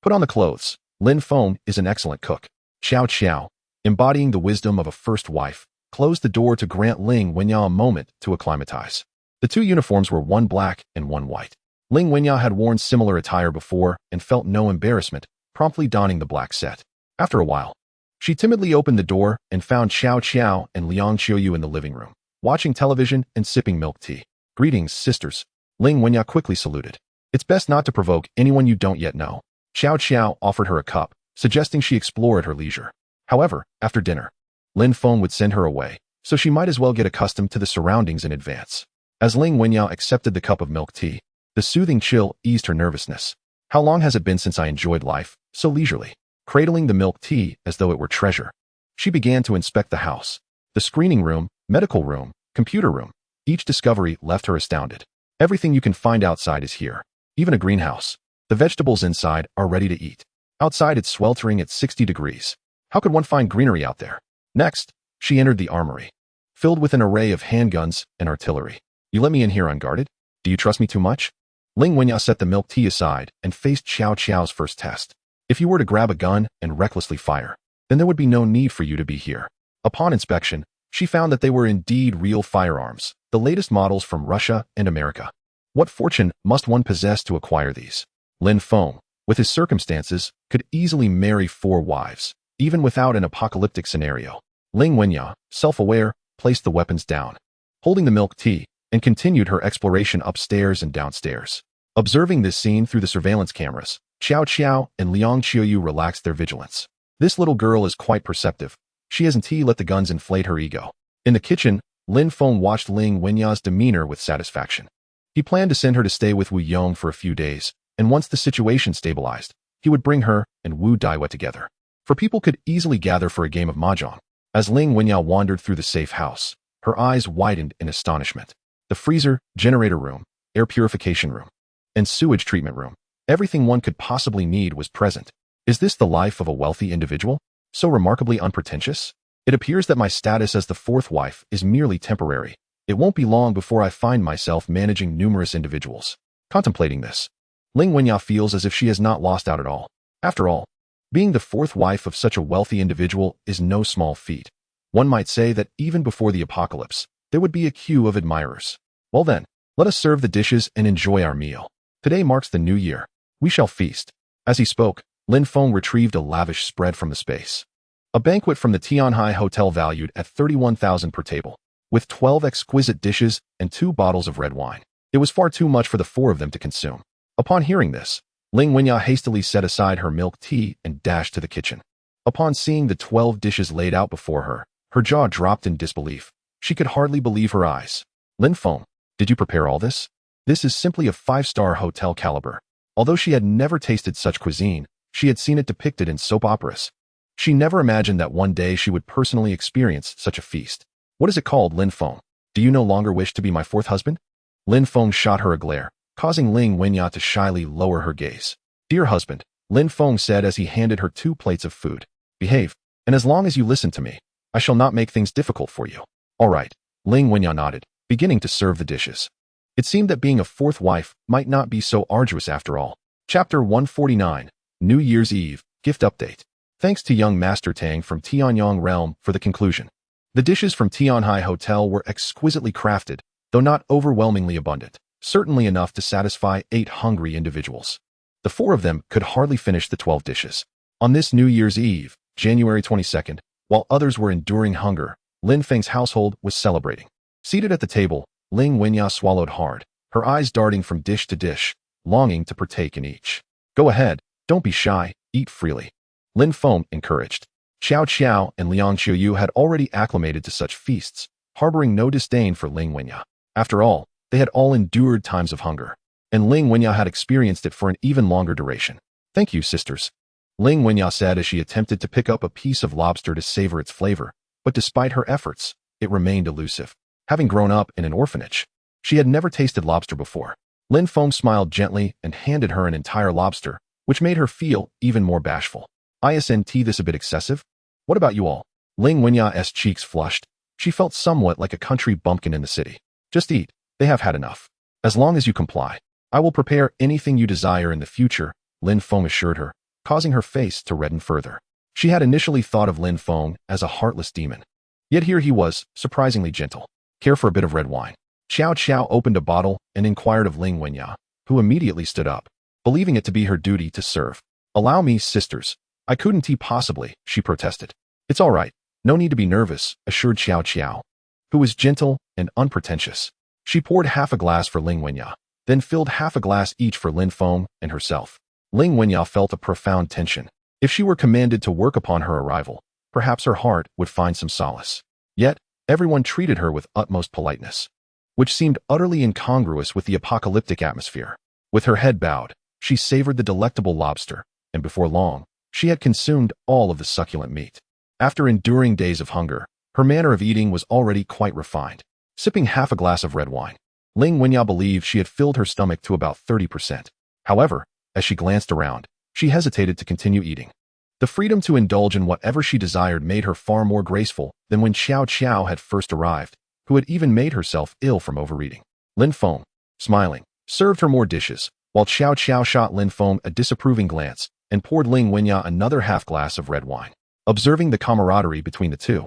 A: Put on the clothes. Lin Feng is an excellent cook. Xiao Qiao, embodying the wisdom of a first wife, closed the door to grant Ling Wenya a moment to acclimatize. The 2 uniforms were one black and one white. Ling Wenya had worn similar attire before and felt no embarrassment, promptly donning the black set. After a while, she timidly opened the door and found Xiao Qiao and Liang Qiuyu in the living room, watching television and sipping milk tea. Greetings, sisters. Ling Wenya quickly saluted. It's best not to provoke anyone you don't yet know. Xiao Qiao offered her a cup, suggesting she explore at her leisure. However, after dinner, Lin Feng would send her away, so she might as well get accustomed to the surroundings in advance. As Ling Wenya accepted the cup of milk tea, the soothing chill eased her nervousness. How long has it been since I enjoyed life so leisurely? Cradling the milk tea as though it were treasure, she began to inspect the house. The screening room, medical room, computer room. Each discovery left her astounded. Everything you can find outside is here. Even a greenhouse. The vegetables inside are ready to eat. Outside it's sweltering at 60 degrees. How could one find greenery out there? Next, she entered the armory, filled with an array of handguns and artillery. You let me in here unguarded? Do you trust me too much? Ling Wenya set the milk tea aside and faced Xiao Qiao's first test. If you were to grab a gun and recklessly fire, then there would be no need for you to be here. Upon inspection, she found that they were indeed real firearms, the latest models from Russia and America. What fortune must one possess to acquire these? Lin Feng, with his circumstances, could easily marry 4 wives, even without an apocalyptic scenario. Ling Wenya, self-aware, placed the weapons down, holding the milk tea, and continued her exploration upstairs and downstairs. Observing this scene through the surveillance cameras, Xiao Qiao and Liang Qiuyu relaxed their vigilance. This little girl is quite perceptive. She hasn't let the guns inflate her ego. In the kitchen, Lin Feng watched Ling Wenya's demeanor with satisfaction. He planned to send her to stay with Wu Yong for a few days, and once the situation stabilized, he would bring her and Wu Daiwa together. For people could easily gather for a game of mahjong. As Ling Wenya wandered through the safe house, her eyes widened in astonishment. The freezer, generator room, air purification room, and sewage treatment room. Everything one could possibly need was present. Is this the life of a wealthy individual? So remarkably unpretentious? It appears that my status as the 4th wife is merely temporary. It won't be long before I find myself managing numerous individuals. Contemplating this, Ling Wenya feels as if she has not lost out at all. After all, being the 4th wife of such a wealthy individual is no small feat. One might say that even before the apocalypse, there would be a queue of admirers. Well then, let us serve the dishes and enjoy our meal. Today marks the new year. We shall feast. As he spoke, Lin Feng retrieved a lavish spread from the space. A banquet from the Tianhai Hotel valued at 31,000 per table, with 12 exquisite dishes and 2 bottles of red wine. It was far too much for the 4 of them to consume. Upon hearing this, Ling Wenya hastily set aside her milk tea and dashed to the kitchen. Upon seeing the 12 dishes laid out before her, her jaw dropped in disbelief. She could hardly believe her eyes. Lin Feng, did you prepare all this? This is simply of 5-star hotel caliber. Although she had never tasted such cuisine, she had seen it depicted in soap operas. She never imagined that one day she would personally experience such a feast. What is it called, Lin Feng? Do you no longer wish to be my 4th husband? Lin Feng shot her a glare, causing Ling Wenya to shyly lower her gaze. Dear husband, Lin Feng said as he handed her 2 plates of food. Behave, and as long as you listen to me, I shall not make things difficult for you. All right, Ling Wenya nodded, beginning to serve the dishes. It seemed that being a 4th wife might not be so arduous after all. Chapter 149, New Year's Eve, Gift Update. Thanks to young Master Tang from Tianyang Realm for the conclusion. The dishes from Tianhai Hotel were exquisitely crafted, though not overwhelmingly abundant, certainly enough to satisfy 8 hungry individuals. The 4 of them could hardly finish the 12 dishes. On this New Year's Eve, January 22nd, while others were enduring hunger, Lin Feng's household was celebrating. Seated at the table, Ling Wenya swallowed hard, her eyes darting from dish to dish, longing to partake in each. Go ahead, don't be shy, eat freely. Lin Feng encouraged. Xiao Qiao and Liang Qiuyu had already acclimated to such feasts, harboring no disdain for Ling Wenya. After all, they had all endured times of hunger, and Ling Wenya had experienced it for an even longer duration. Thank you, sisters. Ling Wenya said as she attempted to pick up a piece of lobster to savor its flavor, but despite her efforts, it remained elusive. having grown up in an orphanage. She had never tasted lobster before. Lin Feng smiled gently and handed her an entire lobster, which made her feel even more bashful. Isn't this a bit excessive? What about you all? Ling Wenya's cheeks flushed. She felt somewhat like a country bumpkin in the city. Just eat. They have had enough. As long as you comply, I will prepare anything you desire in the future, Lin Feng assured her, causing her face to redden further. She had initially thought of Lin Feng as a heartless demon. Yet here he was, surprisingly gentle. Care for a bit of red wine? Xiao Xiao opened a bottle and inquired of Ling Wenya, who immediately stood up, believing it to be her duty to serve. Allow me, sisters. I couldn't possibly, she protested. It's all right. No need to be nervous, assured Xiao Xiao, who was gentle and unpretentious. She poured half a glass for Ling Wenya, then filled half a glass each for Lin Feng and herself. Ling Wenya felt a profound tension. If she were commanded to work upon her arrival, perhaps her heart would find some solace. Yet, everyone treated her with utmost politeness, which seemed utterly incongruous with the apocalyptic atmosphere. With her head bowed, she savored the delectable lobster, and before long, she had consumed all of the succulent meat. After enduring days of hunger, her manner of eating was already quite refined. Sipping half a glass of red wine, Ling Wenya believed she had filled her stomach to about 30%. However, as she glanced around, she hesitated to continue eating. The freedom to indulge in whatever she desired made her far more graceful than when Xiao Xiao had first arrived, who had even made herself ill from overeating. Lin Feng, smiling, served her more dishes, while Xiao Xiao shot Lin Feng a disapproving glance and poured Ling Wenya another half glass of red wine. Observing the camaraderie between the two,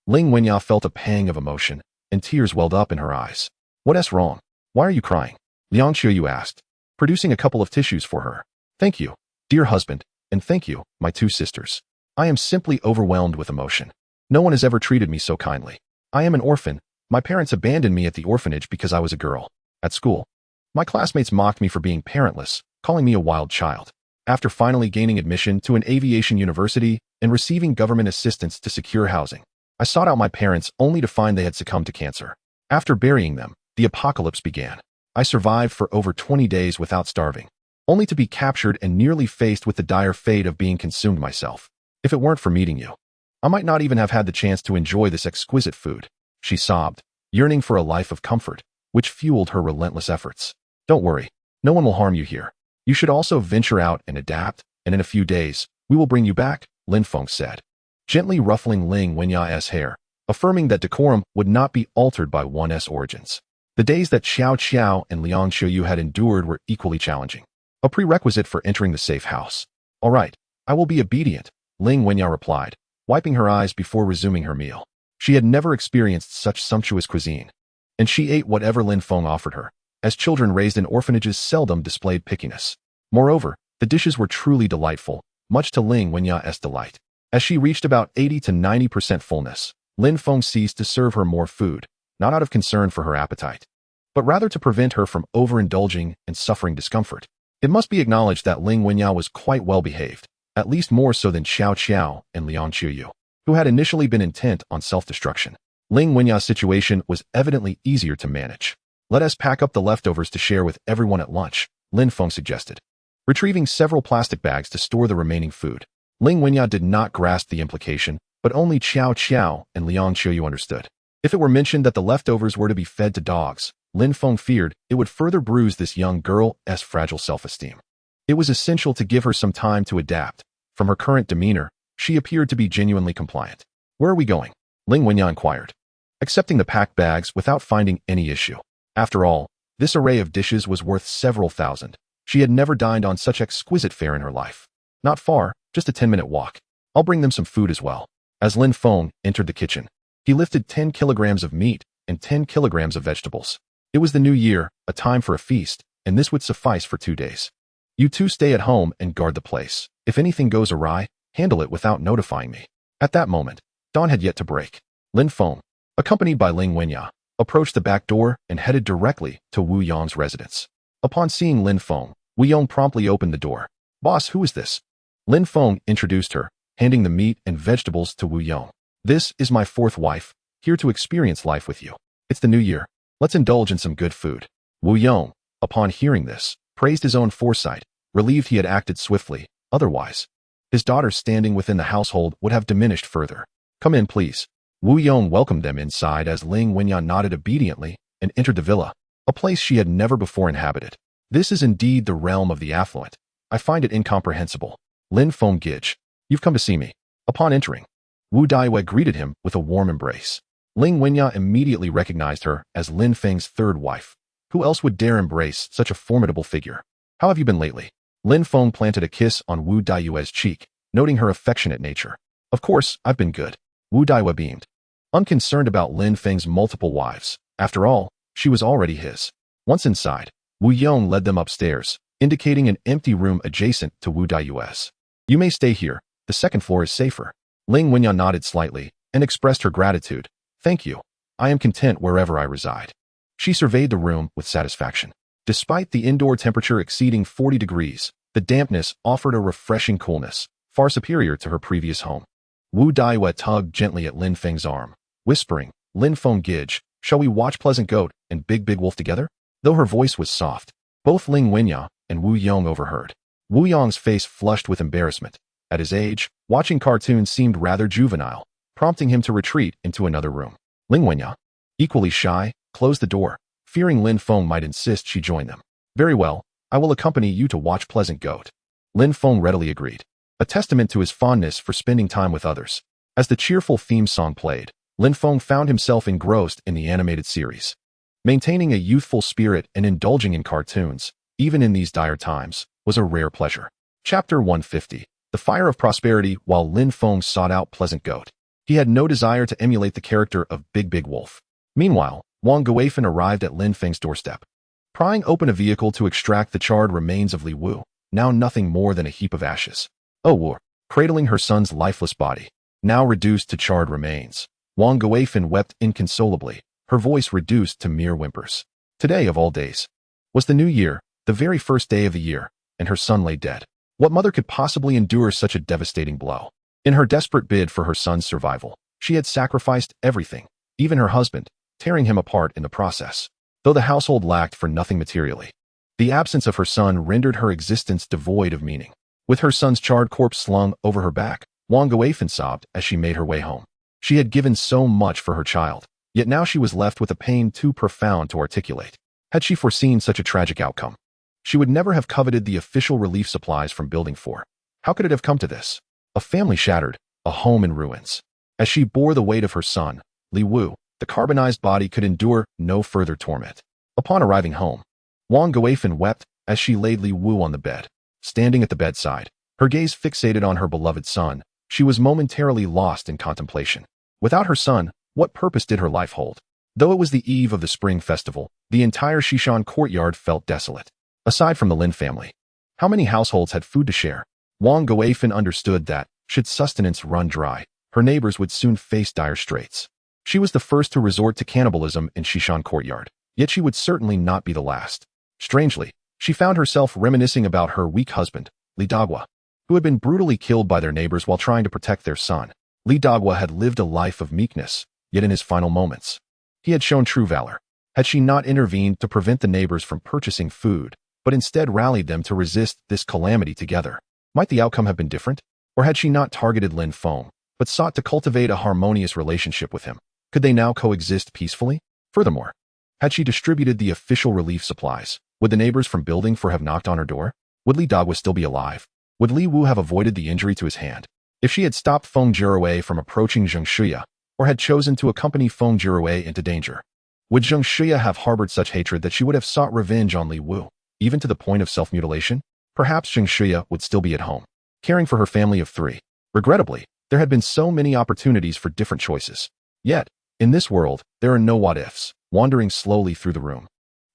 A: Ling Wenya felt a pang of emotion, and tears welled up in her eyes. What's wrong? Why are you crying? Liang Qiuyu asked, producing a couple of tissues for her. Thank you, dear husband, and thank you, my two sisters. I am simply overwhelmed with emotion. No one has ever treated me so kindly. I am an orphan. My parents abandoned me at the orphanage because I was a girl. At school, my classmates mocked me for being parentless, calling me a wild child. After finally gaining admission to an aviation university and receiving government assistance to secure housing, I sought out my parents only to find they had succumbed to cancer. After burying them, the apocalypse began. I survived for over 20 days without starving, only to be captured and nearly faced with the dire fate of being consumed myself. If it weren't for meeting you, I might not even have had the chance to enjoy this exquisite food. She sobbed, yearning for a life of comfort, which fueled her relentless efforts. Don't worry, no one will harm you here. You should also venture out and adapt, and in a few days, we will bring you back, Lin Feng said, gently ruffling Ling Wenya's hair, affirming that decorum would not be altered by one's origins. The days that Xiao Xiao and Liang Qiuyu had endured were equally challenging, a prerequisite for entering the safe house. All right, I will be obedient, Ling Wenya replied, wiping her eyes before resuming her meal. She had never experienced such sumptuous cuisine, and she ate whatever Lin Feng offered her, as children raised in orphanages seldom displayed pickiness. Moreover, the dishes were truly delightful, much to Ling Wenya's delight. As she reached about 80 to 90% fullness, Lin Feng ceased to serve her more food, not out of concern for her appetite, but rather to prevent her from overindulging and suffering discomfort. It must be acknowledged that Ling Wenya was quite well behaved, at least more so than Xiao Qiao and Liang Qiuyu, who had initially been intent on self-destruction. Ling Wenya's situation was evidently easier to manage. Let us pack up the leftovers to share with everyone at lunch, Lin Feng suggested, retrieving several plastic bags to store the remaining food. Ling Wenya did not grasp the implication, but only Xiao Qiao and Liang Qiuyu understood. If it were mentioned that the leftovers were to be fed to dogs, Lin Feng feared it would further bruise this young girl's fragile self-esteem. It was essential to give her some time to adapt. From her current demeanor, she appeared to be genuinely compliant. Where are we going? Ling Wenya inquired, accepting the packed bags without finding any issue. After all, this array of dishes was worth several thousand. She had never dined on such exquisite fare in her life. Not far, just a 10-minute walk. I'll bring them some food as well. As Lin Feng entered the kitchen, he lifted 10 kilograms of meat and 10 kilograms of vegetables. It was the new year, a time for a feast, and this would suffice for 2 days. You two stay at home and guard the place. If anything goes awry, handle it without notifying me. At that moment, dawn had yet to break. Lin Feng, accompanied by Ling Wenya, approached the back door and headed directly to Wu Yong's residence. Upon seeing Lin Feng, Wu Yong promptly opened the door. Boss, who is this? Lin Feng introduced her, handing the meat and vegetables to Wu Yong. This is my fourth wife, here to experience life with you. It's the new year. Let's indulge in some good food. Wu Yong, upon hearing this, praised his own foresight, relieved he had acted swiftly. Otherwise, his daughter's standing within the household would have diminished further. Come in, please. Wu Yong welcomed them inside as Ling Wenyan nodded obediently and entered the villa, a place she had never before inhabited. This is indeed the realm of the affluent. I find it incomprehensible. Lin Feng Gij, you've come to see me. Upon entering, Wu Daiwei greeted him with a warm embrace. Ling Wenyan immediately recognized her as Lin Feng's third wife. Who else would dare embrace such a formidable figure? How have you been lately? Lin Feng planted a kiss on Wu Daiwei's cheek, noting her affectionate nature. Of course, I've been good. Wu Daiwei beamed, unconcerned about Lin Feng's multiple wives. After all, she was already his. Once inside, Wu Yong led them upstairs, indicating an empty room adjacent to Wu Daiwei's. You may stay here. The second floor is safer. Ling Wenyan nodded slightly and expressed her gratitude. Thank you. I am content wherever I reside. She surveyed the room with satisfaction. Despite the indoor temperature exceeding 40 degrees, the dampness offered a refreshing coolness, far superior to her previous home. Wu Daiwei tugged gently at Lin Feng's arm, whispering, Lin Feng Gij, shall we watch Pleasant Goat and Big Big Wolf together? Though her voice was soft, both Ling Wenyan and Wu Yong overheard. Wu Yong's face flushed with embarrassment. At his age, watching cartoons seemed rather juvenile, prompting him to retreat into another room. Ling Wenyan, equally shy, closed the door, fearing Lin Feng might insist she join them. Very well, I will accompany you to watch Pleasant Goat. Lin Feng readily agreed, a testament to his fondness for spending time with others. As the cheerful theme song played, Lin Feng found himself engrossed in the animated series. Maintaining a youthful spirit and indulging in cartoons, even in these dire times, was a rare pleasure. Chapter 150. The Fire of Prosperity. While Lin Feng sought out Pleasant Goat, he had no desire to emulate the character of Big Big Wolf. Meanwhile, Wang Guifan arrived at Lin Feng's doorstep, prying open a vehicle to extract the charred remains of Li Wu, now nothing more than a heap of ashes. Oh Wu, cradling her son's lifeless body, now reduced to charred remains. Wang Guifan wept inconsolably, her voice reduced to mere whimpers. Today of all days was the new year, the very first day of the year, and her son lay dead. What mother could possibly endure such a devastating blow? In her desperate bid for her son's survival, she had sacrificed everything, even her husband, tearing him apart in the process. Though the household lacked for nothing materially, the absence of her son rendered her existence devoid of meaning. With her son's charred corpse slung over her back, Wang Guifan sobbed as she made her way home. She had given so much for her child, yet now she was left with a pain too profound to articulate. Had she foreseen such a tragic outcome, she would never have coveted the official relief supplies from Building 4. How could it have come to this? A family shattered, a home in ruins. As she bore the weight of her son, Li Wu, the carbonized body could endure no further torment. Upon arriving home, Wang Guifan wept as she laid Li Wu on the bed. Standing at the bedside, her gaze fixated on her beloved son, she was momentarily lost in contemplation. Without her son, what purpose did her life hold? Though it was the eve of the spring festival, the entire Shishan courtyard felt desolate. Aside from the Lin family, how many households had food to share? Wang Guifan understood that, should sustenance run dry, her neighbors would soon face dire straits. She was the first to resort to cannibalism in Shishan courtyard, yet she would certainly not be the last. Strangely, she found herself reminiscing about her weak husband, Li Dagua, who had been brutally killed by their neighbors while trying to protect their son. Li Dagua had lived a life of meekness, yet in his final moments, he had shown true valor. Had she not intervened to prevent the neighbors from purchasing food, but instead rallied them to resist this calamity together, might the outcome have been different? Or had she not targeted Lin Feng, but sought to cultivate a harmonious relationship with him? Could they now coexist peacefully? Furthermore, had she distributed the official relief supplies, would the neighbors from Building 4 have knocked on her door? Would Li Dagua still be alive? Would Li Wu have avoided the injury to his hand? If she had stopped Feng Jiruwei from approaching Zheng Shuya, or had chosen to accompany Feng Jiruwei into danger, would Zheng Shuya have harbored such hatred that she would have sought revenge on Li Wu, even to the point of self-mutilation? Perhaps Zheng Shuya would still be at home, caring for her family of 3. Regrettably, there had been so many opportunities for different choices. Yet, in this world, there are no what-ifs. Wandering slowly through the room,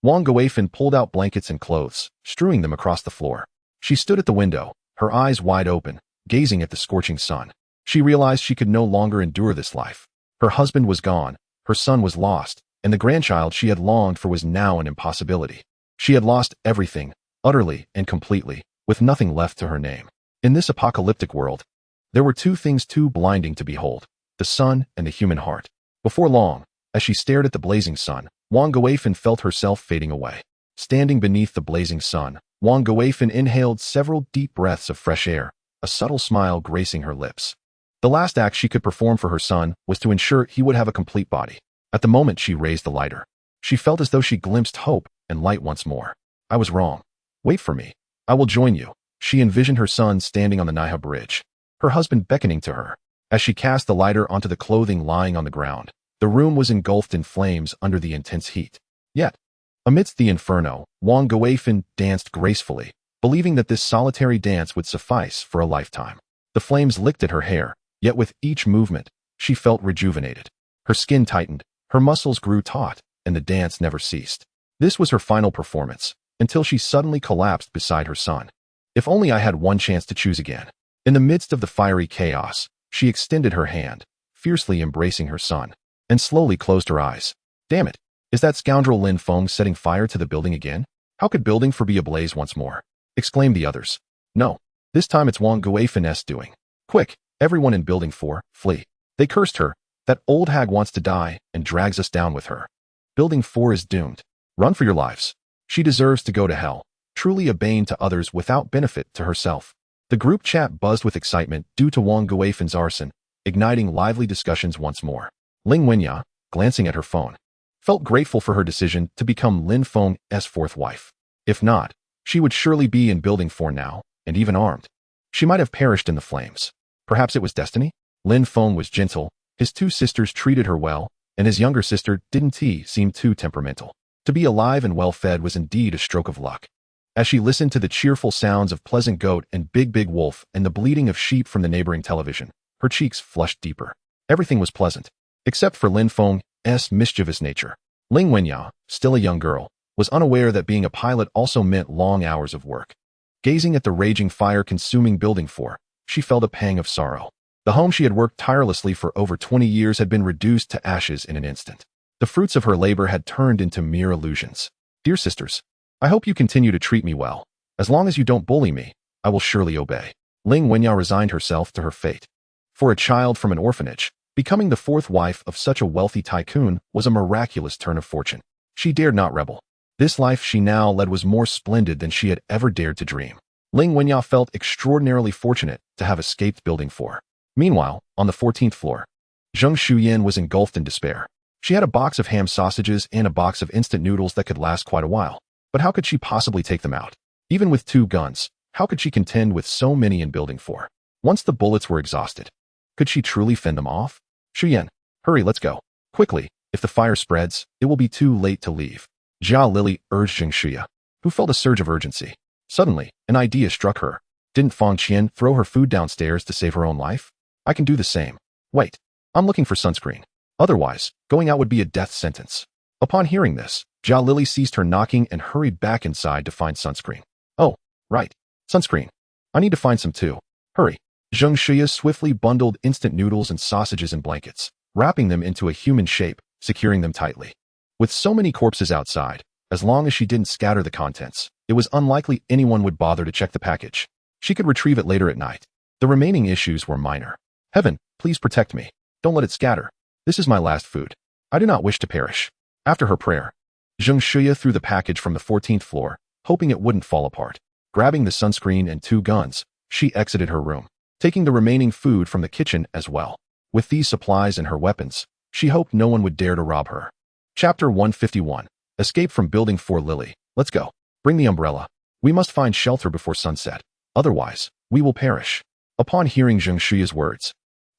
A: Wang Guifan pulled out blankets and clothes, strewing them across the floor. She stood at the window, her eyes wide open, gazing at the scorching sun. She realized she could no longer endure this life. Her husband was gone, her son was lost, and the grandchild she had longed for was now an impossibility. She had lost everything, utterly and completely, with nothing left to her name. In this apocalyptic world, there were 2 things too blinding to behold: the sun and the human heart. Before long, as she stared at the blazing sun, Wang Guifan felt herself fading away. Standing beneath the blazing sun, Wang Guifan inhaled several deep breaths of fresh air, a subtle smile gracing her lips. The last act she could perform for her son was to ensure he would have a complete body. At the moment she raised the lighter, she felt as though she glimpsed hope and light once more. I was wrong. Wait for me. I will join you. She envisioned her son standing on the Niha bridge, her husband beckoning to her. As she cast the lighter onto the clothing lying on the ground, the room was engulfed in flames under the intense heat. Yet, amidst the inferno, Wang Guifan danced gracefully, believing that this solitary dance would suffice for a lifetime. The flames licked at her hair, yet with each movement, she felt rejuvenated. Her skin tightened, her muscles grew taut, and the dance never ceased. This was her final performance, until she suddenly collapsed beside her son. If only I had one chance to choose again. In the midst of the fiery chaos, she extended her hand, fiercely embracing her son, and slowly closed her eyes. Damn it! Is that scoundrel Lin Feng setting fire to the building again? How could building 4 be ablaze once more? Exclaimed the others. No, this time it's Wang Guifan's doing. Quick, everyone in building 4, flee. They cursed her. That old hag wants to die and drags us down with her. Building 4 is doomed. Run for your lives. She deserves to go to hell, truly a bane to others without benefit to herself. The group chat buzzed with excitement due to Wang Guifan's arson, igniting lively discussions once more. Ling Wenya, glancing at her phone, felt grateful for her decision to become Lin Feng's 4th wife. If not, she would surely be in building 4 now, and even armed. She might have perished in the flames. Perhaps it was destiny? Lin Feng was gentle, his 2 sisters treated her well, and his younger sister didn't seem too temperamental. To be alive and well-fed was indeed a stroke of luck. As she listened to the cheerful sounds of Pleasant Goat and Big Wolf and the bleating of sheep from the neighboring television, her cheeks flushed deeper. Everything was pleasant, except for Lin Feng's mischievous nature. Ling Wenya, still a young girl, was unaware that being a pilot also meant long hours of work. Gazing at the raging fire consuming building 4, she felt a pang of sorrow. The home she had worked tirelessly for over 20 years had been reduced to ashes in an instant. The fruits of her labor had turned into mere illusions. Dear sisters, I hope you continue to treat me well. As long as you don't bully me, I will surely obey. Ling Wenya resigned herself to her fate. For a child from an orphanage, becoming the 4th wife of such a wealthy tycoon was a miraculous turn of fortune. She dared not rebel. This life she now led was more splendid than she had ever dared to dream. Ling Wenya felt extraordinarily fortunate to have escaped building 4. Meanwhile, on the 14th floor, Zheng Shuyan was engulfed in despair. She had a box of ham sausages and a box of instant noodles that could last quite a while. But how could she possibly take them out? Even with 2 guns, how could she contend with so many in building 4? Once the bullets were exhausted, could she truly fend them off? Shuyan, hurry, let's go. Quickly, if the fire spreads, it will be too late to leave. Jia Lili urged Zheng Shuya, who felt a surge of urgency. Suddenly, an idea struck her. Didn't Fang Qian throw her food downstairs to save her own life? I can do the same. Wait, I'm looking for sunscreen. Otherwise, going out would be a death sentence. Upon hearing this, Jia Lili ceased her knocking and hurried back inside to find sunscreen. Oh, right. Sunscreen. I need to find some too. Hurry. Zheng Shuya swiftly bundled instant noodles and sausages in blankets, wrapping them into a human shape, securing them tightly. With so many corpses outside, as long as she didn't scatter the contents, it was unlikely anyone would bother to check the package. She could retrieve it later at night. The remaining issues were minor. Heaven, please protect me. Don't let it scatter. This is my last food. I do not wish to perish. After her prayer, Zheng Shuya threw the package from the 14th floor, hoping it wouldn't fall apart. Grabbing the sunscreen and 2 guns, she exited her room, taking the remaining food from the kitchen as well. With these supplies and her weapons, she hoped no one would dare to rob her. Chapter 151. Escape from Building 4. Lily, let's go. Bring the umbrella. We must find shelter before sunset. Otherwise, we will perish. Upon hearing Zheng Shuya's words,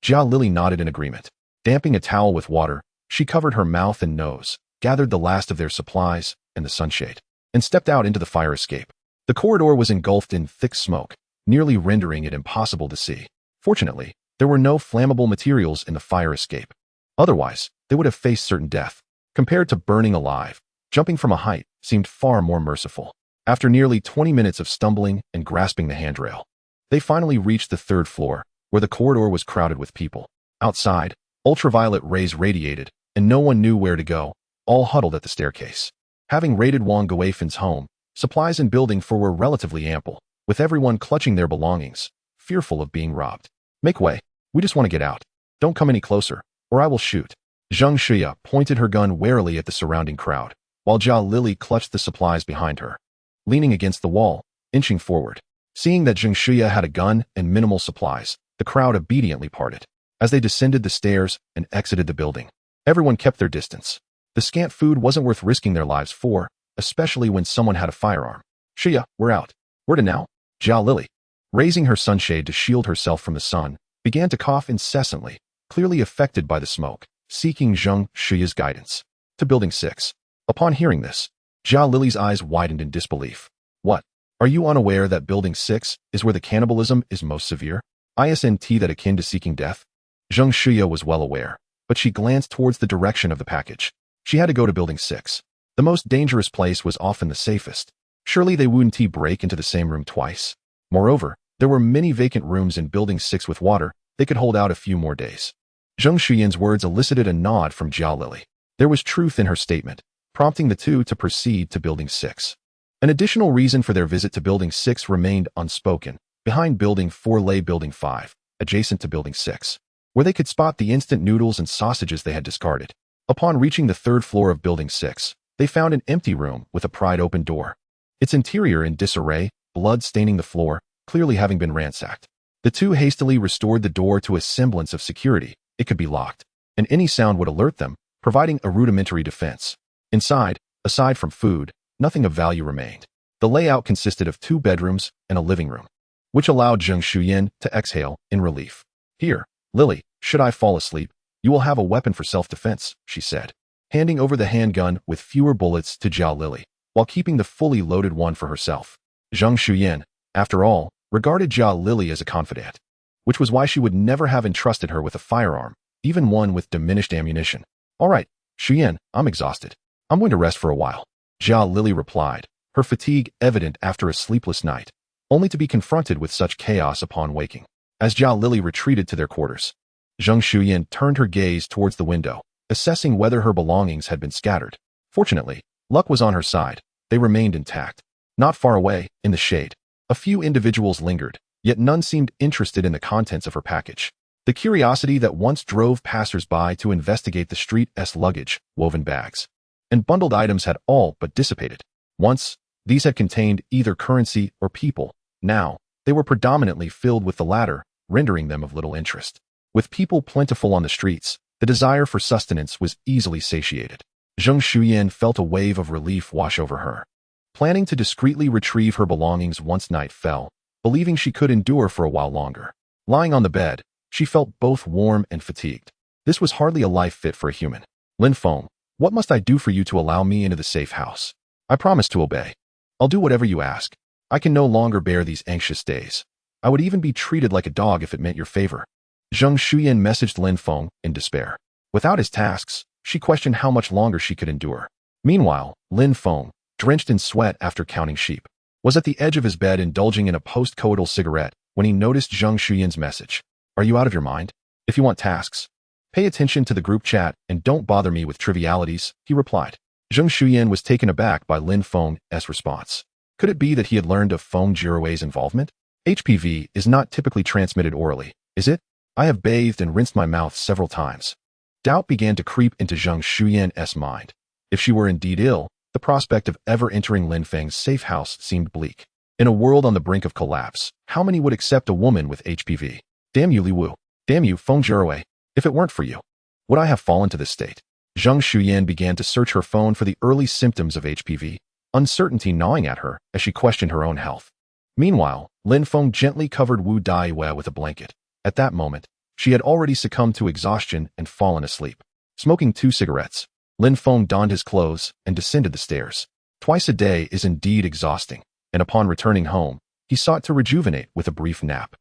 A: Jia Lili nodded in agreement. Damping a towel with water, she covered her mouth and nose, gathered the last of their supplies and the sunshade, and stepped out into the fire escape. The corridor was engulfed in thick smoke, nearly rendering it impossible to see. Fortunately, there were no flammable materials in the fire escape. Otherwise, they would have faced certain death. Compared to burning alive, jumping from a height seemed far more merciful. After nearly 20 minutes of stumbling and grasping the handrail, they finally reached the 3rd floor, where the corridor was crowded with people. Outside, ultraviolet rays radiated, and no one knew where to go, all huddled at the staircase. Having raided Wang Guifan's home, supplies in building 4 were relatively ample, with everyone clutching their belongings, fearful of being robbed. Make way. We just want to get out. Don't come any closer, or I will shoot. Zheng Shuya pointed her gun warily at the surrounding crowd, while Jia Lili clutched the supplies behind her. Leaning against the wall, inching forward. Seeing that Zheng Shuya had a gun and minimal supplies, the crowd obediently parted. as they descended the stairs and exited the building. Everyone kept their distance. The scant food wasn't worth risking their lives for, especially when someone had a firearm. Shia, we're out. Where to now? Jia Lily, raising her sunshade to shield herself from the sun, began to cough incessantly, clearly affected by the smoke, seeking Zheng Shiya's guidance. To Building 6. Upon hearing this, Jia Lily's eyes widened in disbelief. What? Are you unaware that Building 6 is where the cannibalism is most severe? Isn't that akin to seeking death? Zheng Shiya was well aware, but she glanced towards the direction of the package. She had to go to Building 6. The most dangerous place was often the safest. Surely they wouldn't break into the same room twice. Moreover, there were many vacant rooms in Building 6 with water. They could hold out a few more days. Zheng Shiyan's words elicited a nod from Jia Lily. There was truth in her statement, prompting the two to proceed to Building 6. An additional reason for their visit to Building 6 remained unspoken. Behind Building 4 lay Building 5, adjacent to Building 6, where they could spot the instant noodles and sausages they had discarded. Upon reaching the third floor of Building 6, they found an empty room with a pried-open door. Its interior in disarray, blood staining the floor, clearly having been ransacked. The two hastily restored the door to a semblance of security. It could be locked, and any sound would alert them, providing a rudimentary defense. Inside, aside from food, nothing of value remained. The layout consisted of 2 bedrooms and a living room, which allowed Zheng Shiyan to exhale in relief. Here, Lily, should I fall asleep, you will have a weapon for self-defense, she said, handing over the handgun with fewer bullets to Jia Lily, while keeping the fully loaded one for herself. Zheng Shiyan, after all, regarded Jia Lily as a confidant, which was why she would never have entrusted her with a firearm, even one with diminished ammunition. All right, Shiyan, I'm exhausted. I'm going to rest for a while, Jia Lily replied, her fatigue evident after a sleepless night, only to be confronted with such chaos upon waking. As Jia Lily retreated to their quarters, Zheng Shiyan turned her gaze towards the window, assessing whether her belongings had been scattered. Fortunately, luck was on her side. They remained intact. Not far away, in the shade, a few individuals lingered, yet none seemed interested in the contents of her package. The curiosity that once drove passers-by to investigate the street's luggage, woven bags, and bundled items had all but dissipated. Once, these had contained either currency or people. Now, they were predominantly filled with the latter, rendering them of little interest. With people plentiful on the streets, the desire for sustenance was easily satiated. Zheng Shiyan felt a wave of relief wash over her. Planning to discreetly retrieve her belongings once night fell, believing she could endure for a while longer. Lying on the bed, she felt both warm and fatigued. This was hardly a life fit for a human. Lin Feng, what must I do for you to allow me into the safe house? I promise to obey. I'll do whatever you ask. I can no longer bear these anxious days. I would even be treated like a dog if it meant your favor. Zheng Shiyan messaged Lin Feng in despair. Without his tasks, she questioned how much longer she could endure. Meanwhile, Lin Feng, drenched in sweat after counting sheep, was at the edge of his bed indulging in a post-coital cigarette when he noticed Zheng Shiyan's message. Are you out of your mind? If you want tasks, pay attention to the group chat and don't bother me with trivialities, he replied. Zheng Shiyan was taken aback by Lin Feng's response. Could it be that he had learned of Feng Jirui's involvement? HPV is not typically transmitted orally, is it? I have bathed and rinsed my mouth several times. Doubt began to creep into Zheng Shiyan's mind. If she were indeed ill, the prospect of ever entering Lin Feng's safe house seemed bleak. In a world on the brink of collapse, how many would accept a woman with HPV? Damn you, Li Wu. Damn you, Feng Jirui. If it weren't for you, would I have fallen to this state? Zheng Shiyan began to search her phone for the early symptoms of HPV, uncertainty gnawing at her as she questioned her own health. Meanwhile, Lin Feng gently covered Wu Daiwei with a blanket. At that moment, she had already succumbed to exhaustion and fallen asleep. Smoking 2 cigarettes, Lin Feng donned his clothes and descended the stairs. Twice a day is indeed exhausting, and upon returning home, he sought to rejuvenate with a brief nap.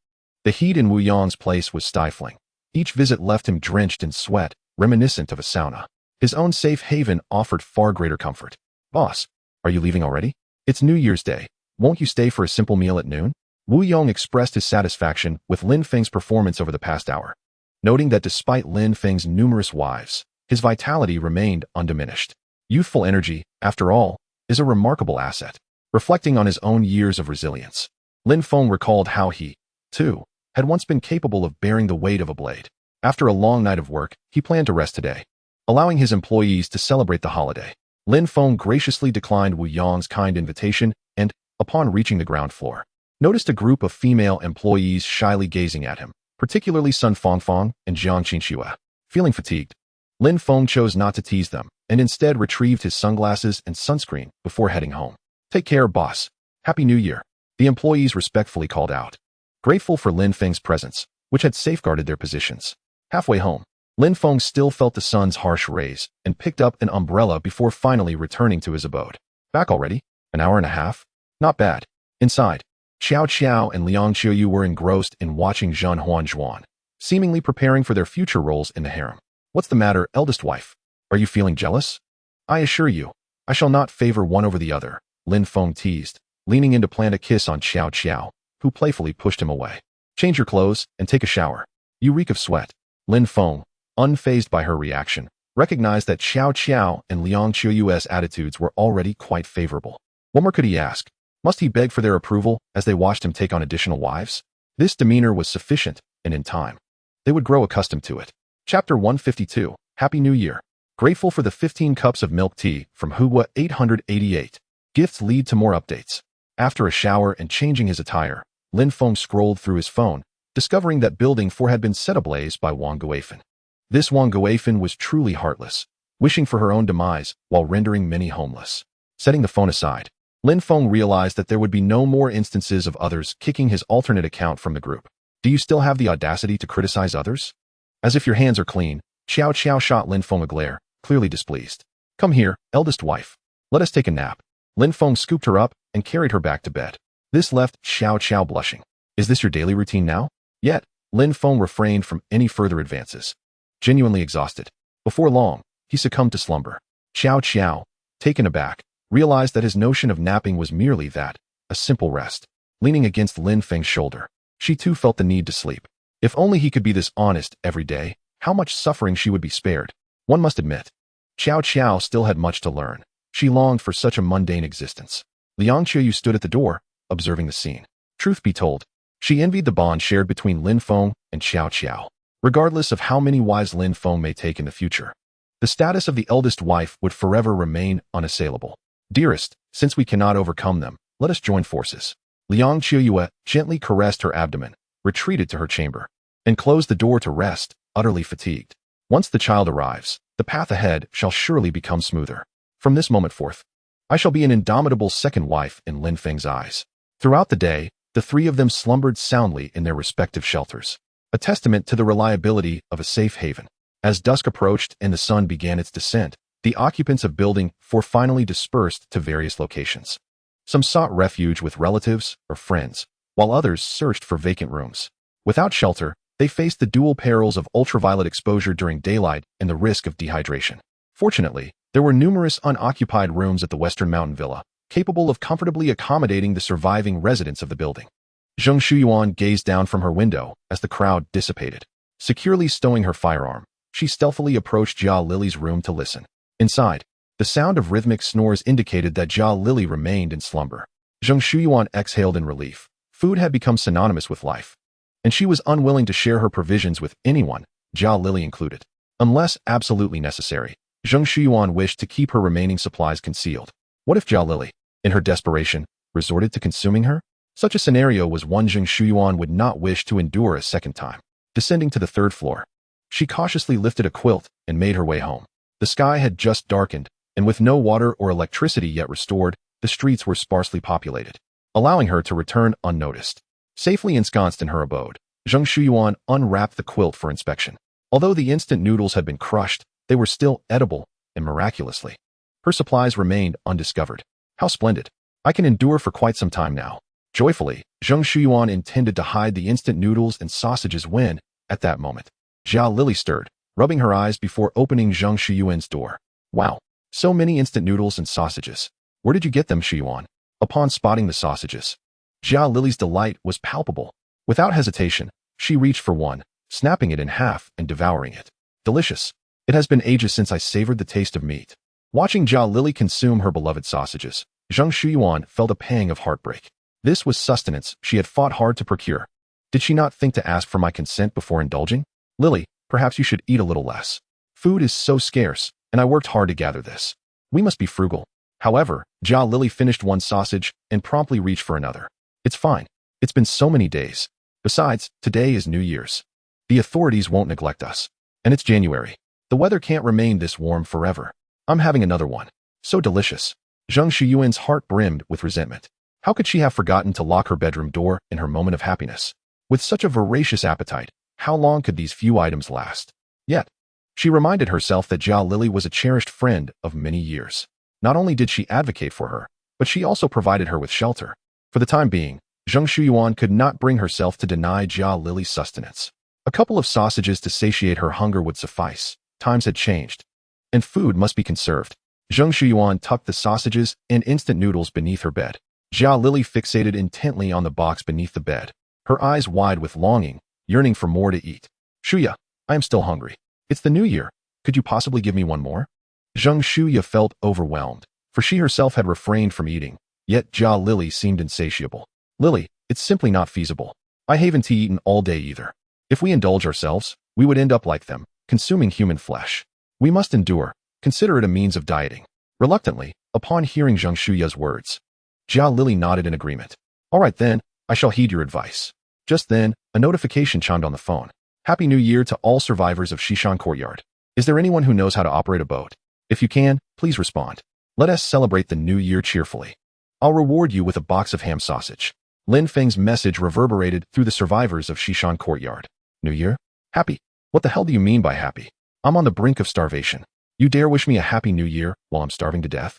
A: The heat in Wu Yang's place was stifling. Each visit left him drenched in sweat, reminiscent of a sauna. His own safe haven offered far greater comfort. Boss, are you leaving already? It's New Year's Day. Won't you stay for a simple meal at noon? Wu Yong expressed his satisfaction with Lin Feng's performance over the past hour, noting that despite Lin Feng's numerous wives, his vitality remained undiminished. Youthful energy, after all, is a remarkable asset. Reflecting on his own years of resilience, Lin Feng recalled how he, too, had once been capable of bearing the weight of a blade. After a long night of work, he planned to rest today, allowing his employees to celebrate the holiday. Lin Feng graciously declined Wu Yang's kind invitation and, upon reaching the ground floor, noticed a group of female employees shyly gazing at him, particularly Sun Fongfong and Jiang Qinxue. Feeling fatigued, Lin Feng chose not to tease them and instead retrieved his sunglasses and sunscreen before heading home. Take care, boss. Happy New Year, the employees respectfully called out, grateful for Lin Feng's presence, which had safeguarded their positions. Halfway home, Lin Feng still felt the sun's harsh rays and picked up an umbrella before finally returning to his abode. Back already? An hour and a half? Not bad. Inside, Xiao Qiao and Liang Qiuyu were engrossed in watching Zhan Huanzhuan, seemingly preparing for their future roles in the harem. What's the matter, eldest wife? Are you feeling jealous? I assure you, I shall not favor one over the other, Lin Feng teased, leaning in to plant a kiss on Xiao Qiao, who playfully pushed him away. Change your clothes and take a shower. You reek of sweat. Lin Feng, unfazed by her reaction, recognized that Xiao Qiao and Liang Qiuyu's attitudes were already quite favorable. What more could he ask? Must he beg for their approval as they watched him take on additional wives? This demeanor was sufficient, and in time, they would grow accustomed to it. Chapter 152, Happy New Year. Grateful for the 15 cups of milk tea from Hugua 888. Gifts lead to more updates. After a shower and changing his attire, Lin Feng scrolled through his phone, discovering that Building 4 had been set ablaze by Wang Guifan. This Wang Guifan was truly heartless, wishing for her own demise while rendering many homeless. Setting the phone aside, Lin Feng realized that there would be no more instances of others kicking his alternate account from the group. Do you still have the audacity to criticize others? As if your hands are clean, Xiao Qiao shot Lin Feng a glare, clearly displeased. Come here, eldest wife. Let us take a nap. Lin Feng scooped her up and carried her back to bed. This left Xiao Qiao blushing. Is this your daily routine now? Yet, Lin Feng refrained from any further advances. Genuinely exhausted, before long, he succumbed to slumber. Xiao Qiao, taken aback, realized that his notion of napping was merely that, a simple rest. Leaning against Lin Feng's shoulder, she too felt the need to sleep. If only he could be this honest every day, how much suffering she would be spared. One must admit, Xiao Qiao still had much to learn. She longed for such a mundane existence. Liang Qiuyu stood at the door, observing the scene. Truth be told, she envied the bond shared between Lin Feng and Xiao Qiao. Regardless of how many wives Lin Feng may take in the future, the status of the eldest wife would forever remain unassailable. Dearest, since we cannot overcome them, let us join forces. Liang Qiuyu gently caressed her abdomen, retreated to her chamber, and closed the door to rest, utterly fatigued. Once the child arrives, the path ahead shall surely become smoother. From this moment forth, I shall be an indomitable second wife in Lin Feng's eyes. Throughout the day, the three of them slumbered soundly in their respective shelters, a testament to the reliability of a safe haven. As dusk approached and the sun began its descent, the occupants of Building 4 finally dispersed to various locations. Some sought refuge with relatives or friends, while others searched for vacant rooms. Without shelter, they faced the dual perils of ultraviolet exposure during daylight and the risk of dehydration. Fortunately, there were numerous unoccupied rooms at the Western Mountain Villa, capable of comfortably accommodating the surviving residents of the building. Zheng Shuyuan gazed down from her window as the crowd dissipated. Securely stowing her firearm, she stealthily approached Jia Lily's room to listen. Inside, the sound of rhythmic snores indicated that Jia Lily remained in slumber. Zheng Shuyuan exhaled in relief. Food had become synonymous with life, and she was unwilling to share her provisions with anyone, Jia Lily included. Unless absolutely necessary, Zheng Shuyuan wished to keep her remaining supplies concealed. What if Jia Lily, in her desperation, resorted to consuming her? Such a scenario was one Zheng Shuyuan would not wish to endure a second time. Descending to the third floor, she cautiously lifted a quilt and made her way home. The sky had just darkened, and with no water or electricity yet restored, the streets were sparsely populated, allowing her to return unnoticed. Safely ensconced in her abode, Zheng Shuyuan unwrapped the quilt for inspection. Although the instant noodles had been crushed, they were still edible, and miraculously, her supplies remained undiscovered. How splendid! I can endure for quite some time now. Joyfully, Zheng Shuyuan intended to hide the instant noodles and sausages when, at that moment, Jia Lily stirred, rubbing her eyes before opening Zheng Shuyuan's door. Wow! So many instant noodles and sausages. Where did you get them, Shuyuan? Upon spotting the sausages, Jia Lily's delight was palpable. Without hesitation, she reached for one, snapping it in half and devouring it. Delicious. It has been ages since I savored the taste of meat. Watching Jia Lily consume her beloved sausages, Zheng Shuyuan felt a pang of heartbreak. This was sustenance she had fought hard to procure. Did she not think to ask for my consent before indulging? Lily, perhaps you should eat a little less. Food is so scarce, and I worked hard to gather this. We must be frugal. However, Jia Lily finished one sausage and promptly reached for another. It's fine. It's been so many days. Besides, today is New Year's. The authorities won't neglect us. And it's January. The weather can't remain this warm forever. I'm having another one. So delicious. Zheng Shuyuan's heart brimmed with resentment. How could she have forgotten to lock her bedroom door in her moment of happiness? With such a voracious appetite, how long could these few items last? Yet, she reminded herself that Jia Lili was a cherished friend of many years. Not only did she advocate for her, but she also provided her with shelter. For the time being, Zheng Shuyuan could not bring herself to deny Jia Lili's sustenance. A couple of sausages to satiate her hunger would suffice. Times had changed, and food must be conserved. Zheng Shuyuan tucked the sausages and instant noodles beneath her bed. Jia Lili fixated intently on the box beneath the bed, her eyes wide with longing, yearning for more to eat. Shuya, I am still hungry. It's the new year. Could you possibly give me one more? Zheng Shuya felt overwhelmed, for she herself had refrained from eating, yet Jia Lili seemed insatiable. Lily, it's simply not feasible. I haven't eaten all day either. If we indulge ourselves, we would end up like them, consuming human flesh. We must endure. Consider it a means of dieting. Reluctantly, upon hearing Zheng Shuya's words, Jia Lili nodded in agreement. All right then, I shall heed your advice. Just then, a notification chimed on the phone. Happy New Year to all survivors of Shishan Courtyard. Is there anyone who knows how to operate a boat? If you can, please respond. Let us celebrate the new year cheerfully. I'll reward you with a box of ham sausage. Lin Feng's message reverberated through the survivors of Shishan Courtyard. New Year? Happy? What the hell do you mean by happy? I'm on the brink of starvation. You dare wish me a happy new year while I'm starving to death?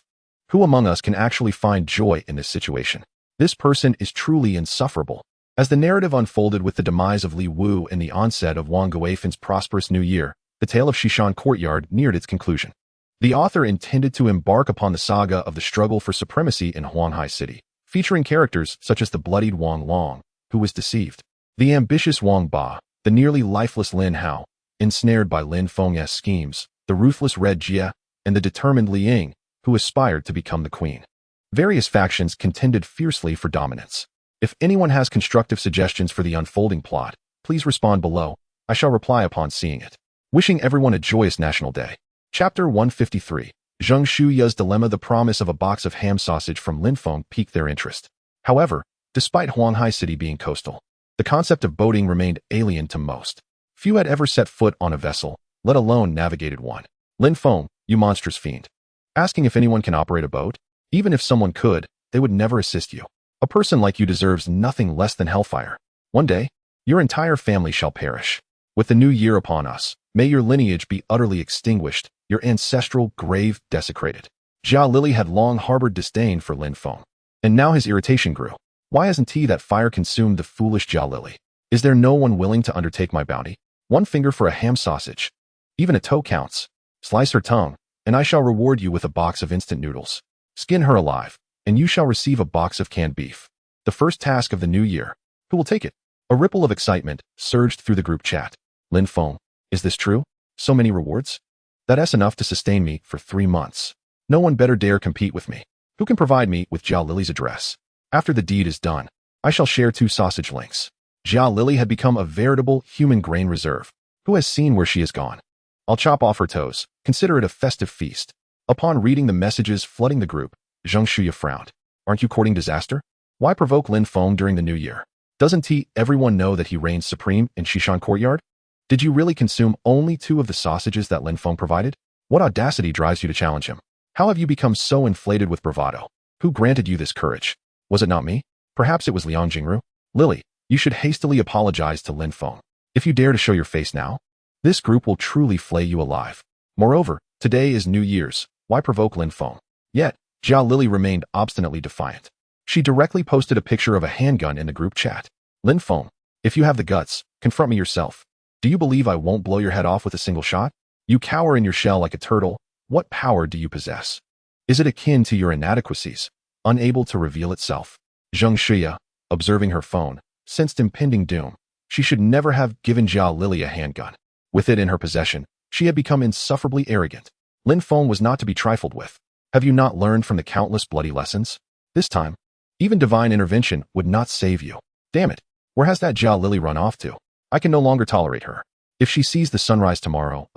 A: Who among us can actually find joy in this situation? This person is truly insufferable. As the narrative unfolded with the demise of Li Wu and the onset of Wang Guifen's prosperous new year, the tale of Shishan Courtyard neared its conclusion. The author intended to embark upon the saga of the struggle for supremacy in Huanghai City, featuring characters such as the bloodied Wang Long, who was deceived, the ambitious Wang Ba, the nearly lifeless Lin Hao, ensnared by Lin Feng's schemes, the ruthless Red Jie, and the determined Li Ying, who aspired to become the queen. Various factions contended fiercely for dominance. If anyone has constructive suggestions for the unfolding plot, please respond below. I shall reply upon seeing it. Wishing everyone a joyous National Day. Chapter 153. Zheng Shuya's dilemma. The promise of a box of ham sausage from Lin Feng piqued their interest. However, despite Huanghai City being coastal, the concept of boating remained alien to most. Few had ever set foot on a vessel, let alone navigated one. Lin Feng, you monstrous fiend. Asking if anyone can operate a boat? Even if someone could, they would never assist you. A person like you deserves nothing less than hellfire. One day, your entire family shall perish. With the new year upon us, may your lineage be utterly extinguished, your ancestral grave desecrated. Jia Lili had long harbored disdain for Lin Feng, and now his irritation grew. Why hasn't he that fire consumed the foolish Jia Lili? Is there no one willing to undertake my bounty? One finger for a ham sausage. Even a toe counts. Slice her tongue, and I shall reward you with a box of instant noodles. Skin her alive, and you shall receive a box of canned beef. The first task of the new year. Who will take it? A ripple of excitement surged through the group chat. Lin Feng, is this true? So many rewards? That's enough to sustain me for 3 months. No one better dare compete with me. Who can provide me with Jia Lili's address? After the deed is done, I shall share 2 sausage links. Jia Lili had become a veritable human grain reserve. Who has seen where she has gone? I'll chop off her toes. Consider it a festive feast. Upon reading the messages flooding the group, Zheng Shuya frowned. Aren't you courting disaster? Why provoke Lin Feng during the new year? Doesn't everyone know that he reigns supreme in Shishan Courtyard? Did you really consume only 2 of the sausages that Lin Feng provided? What audacity drives you to challenge him? How have you become so inflated with bravado? Who granted you this courage? Was it not me? Perhaps it was Liang Jingru? Lily, you should hastily apologize to Lin Feng. If you dare to show your face now, this group will truly flay you alive. Moreover, today is New Year's. Why provoke Lin Feng? Yet, Jia Lili remained obstinately defiant. She directly posted a picture of a handgun in the group chat. Lin Feng, if you have the guts, confront me yourself. Do you believe I won't blow your head off with a single shot? You cower in your shell like a turtle. What power do you possess? Is it akin to your inadequacies, unable to reveal itself? Zheng Shuya, observing her phone, sensed impending doom. She should never have given Jia Lili a handgun. With it in her possession, she had become insufferably arrogant. Lin Feng was not to be trifled with. Have you not learned from the countless bloody lessons? This time, even divine intervention would not save you. Damn it, where has that Jia Lili run off to? I can no longer tolerate her. If she sees the sunrise tomorrow,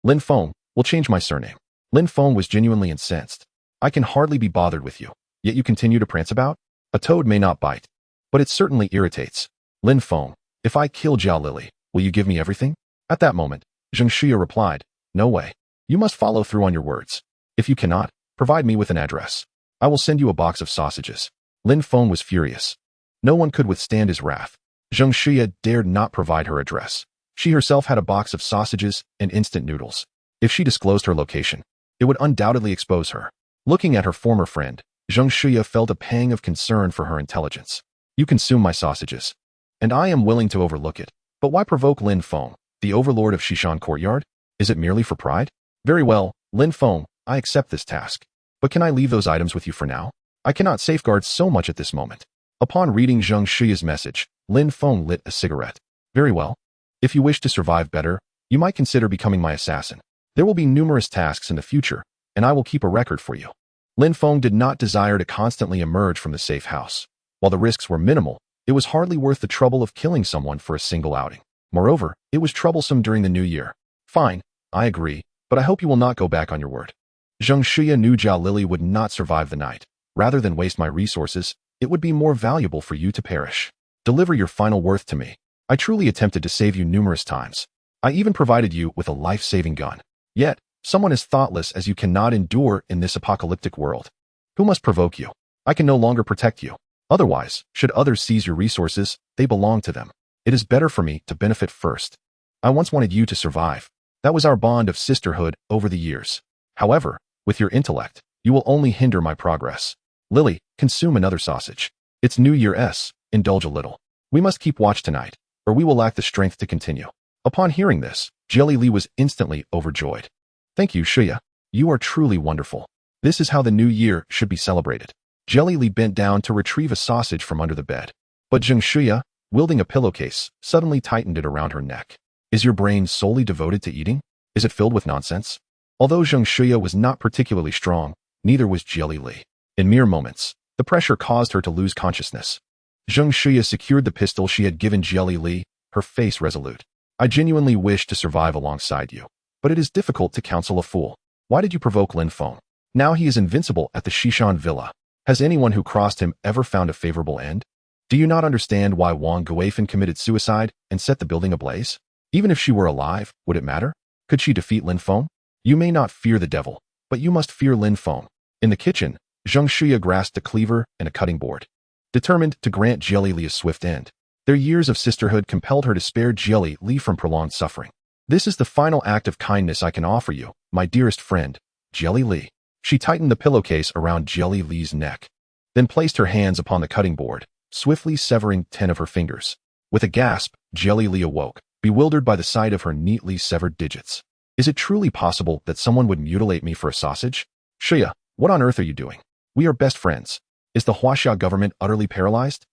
A: Lin Feng, will change my surname. Lin Feng was genuinely incensed. I can hardly be bothered with you, yet you continue to prance about? A toad may not bite, but it certainly irritates. Lin Feng, if I kill Jia Lili, Will you give me everything? At that moment, Zheng Xia replied, no way. You must follow through on your words. If you cannot, provide me with an address. I will send you a box of sausages. Lin Feng was furious. No one could withstand his wrath. Zheng Xia dared not provide her address. She herself had a box of sausages and instant noodles. If she disclosed her location, it would undoubtedly expose her. Looking at her former friend, Zheng Xia felt a pang of concern for her intelligence. You consume my sausages, and I am willing to overlook it. But why provoke Lin Feng, the overlord of Xishan Courtyard? Is it merely for pride? Very well, Lin Feng, I accept this task. But can I leave those items with you for now? I cannot safeguard so much at this moment. Upon reading Zheng Xia's message, Lin Feng lit a cigarette. Very well. If you wish to survive better, you might consider becoming my assassin. There will be numerous tasks in the future, and I will keep a record for you. Lin Feng did not desire to constantly emerge from the safe house. While the risks were minimal, it was hardly worth the trouble of killing someone for a single outing. Moreover, it was troublesome during the new year. Fine, I agree, but I hope you will not go back on your word. Zheng Xia knew Jia Lili would not survive the night. Rather than waste my resources, it would be more valuable for you to perish. Deliver your final worth to me. I truly attempted to save you numerous times. I even provided you with a life-saving gun. Yet, someone as thoughtless as you cannot endure in this apocalyptic world. Who must provoke you? I can no longer protect you. Otherwise, should others seize your resources, they belong to them. It is better for me to benefit first. I once wanted you to survive. That was our bond of sisterhood over the years. However, with your intellect, you will only hinder my progress. Lily, consume another sausage. It's New Year's, indulge a little. We must keep watch tonight, or we will lack the strength to continue. Upon hearing this, Jelly Li was instantly overjoyed. Thank you, Xia. You are truly wonderful. This is how the new year should be celebrated. Jelly Li bent down to retrieve a sausage from under the bed. But Zheng Xia, wielding a pillowcase, suddenly tightened it around her neck. Is your brain solely devoted to eating? Is it filled with nonsense? Although Zheng Xia was not particularly strong, neither was Jelly Li. In mere moments, the pressure caused her to lose consciousness. Zheng Xia secured the pistol she had given Jelly Li, her face resolute. I genuinely wish to survive alongside you, but it is difficult to counsel a fool. Why did you provoke Lin Feng? Now he is invincible at the Xishan Villa. Has anyone who crossed him ever found a favorable end? Do you not understand why Wang Guifan committed suicide and set the building ablaze? Even if she were alive, would it matter? Could she defeat Lin Feng? You may not fear the devil, but you must fear Lin Feng. In the kitchen, Zheng Xia grasped a cleaver and a cutting board, determined to grant Jelly Li a swift end. Their years of sisterhood compelled her to spare Jelly Li from prolonged suffering. This is the final act of kindness I can offer you, my dearest friend, Jelly Li. She tightened the pillowcase around Jelly Li's neck, then placed her hands upon the cutting board, swiftly severing 10 of her fingers. With a gasp, Jelly Li awoke, bewildered by the sight of her neatly severed digits. Is it truly possible that someone would mutilate me for a sausage? Xia, what on earth are you doing? We are best friends. Is the Huaxia government utterly paralyzed?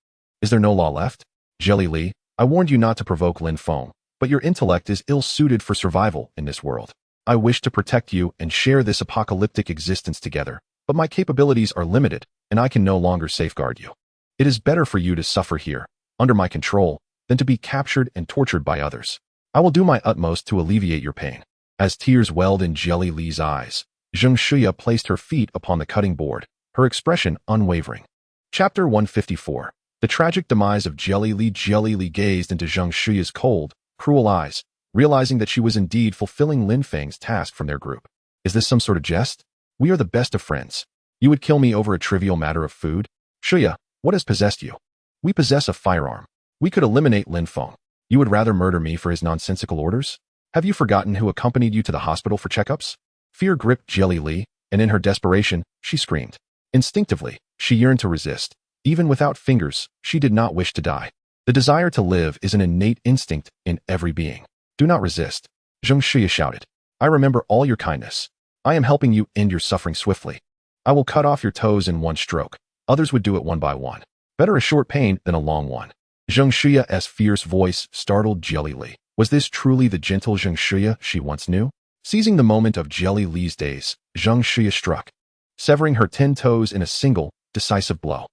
A: Is there no law left? Jelly Li, I warned you not to provoke Lin Feng, but your intellect is ill-suited for survival in this world. I wish to protect you and share this apocalyptic existence together, but my capabilities are limited, and I can no longer safeguard you. It is better for you to suffer here, under my control, than to be captured and tortured by others. I will do my utmost to alleviate your pain. As tears welled in Jelly Li's eyes, Zheng Xia placed her feet upon the cutting board, her expression unwavering. Chapter 154. The tragic demise of Jelly Li. Jelly Li gazed into Zheng Xia's cold, cruel eyes, realizing that she was indeed fulfilling Lin Feng's task from their group. Is this some sort of jest? We are the best of friends. You would kill me over a trivial matter of food? Xia, what has possessed you? We possess a firearm. We could eliminate Lin Feng. You would rather murder me for his nonsensical orders? Have you forgotten who accompanied you to the hospital for checkups? Fear gripped Jelly Li, and in her desperation, she screamed. Instinctively, she yearned to resist. Even without fingers, she did not wish to die. The desire to live is an innate instinct in every being. Do not resist. Zheng Xia shouted. I remember all your kindness. I am helping you end your suffering swiftly. I will cut off your toes in one stroke. Others would do it one by one. Better a short pain than a long one. Zheng Xia's fierce voice startled Jelly Li. Was this truly the gentle Zheng Xia she once knew? Seizing the moment of Jelly Li's days, Zheng Xia struck, severing her 10 toes in a single, decisive blow.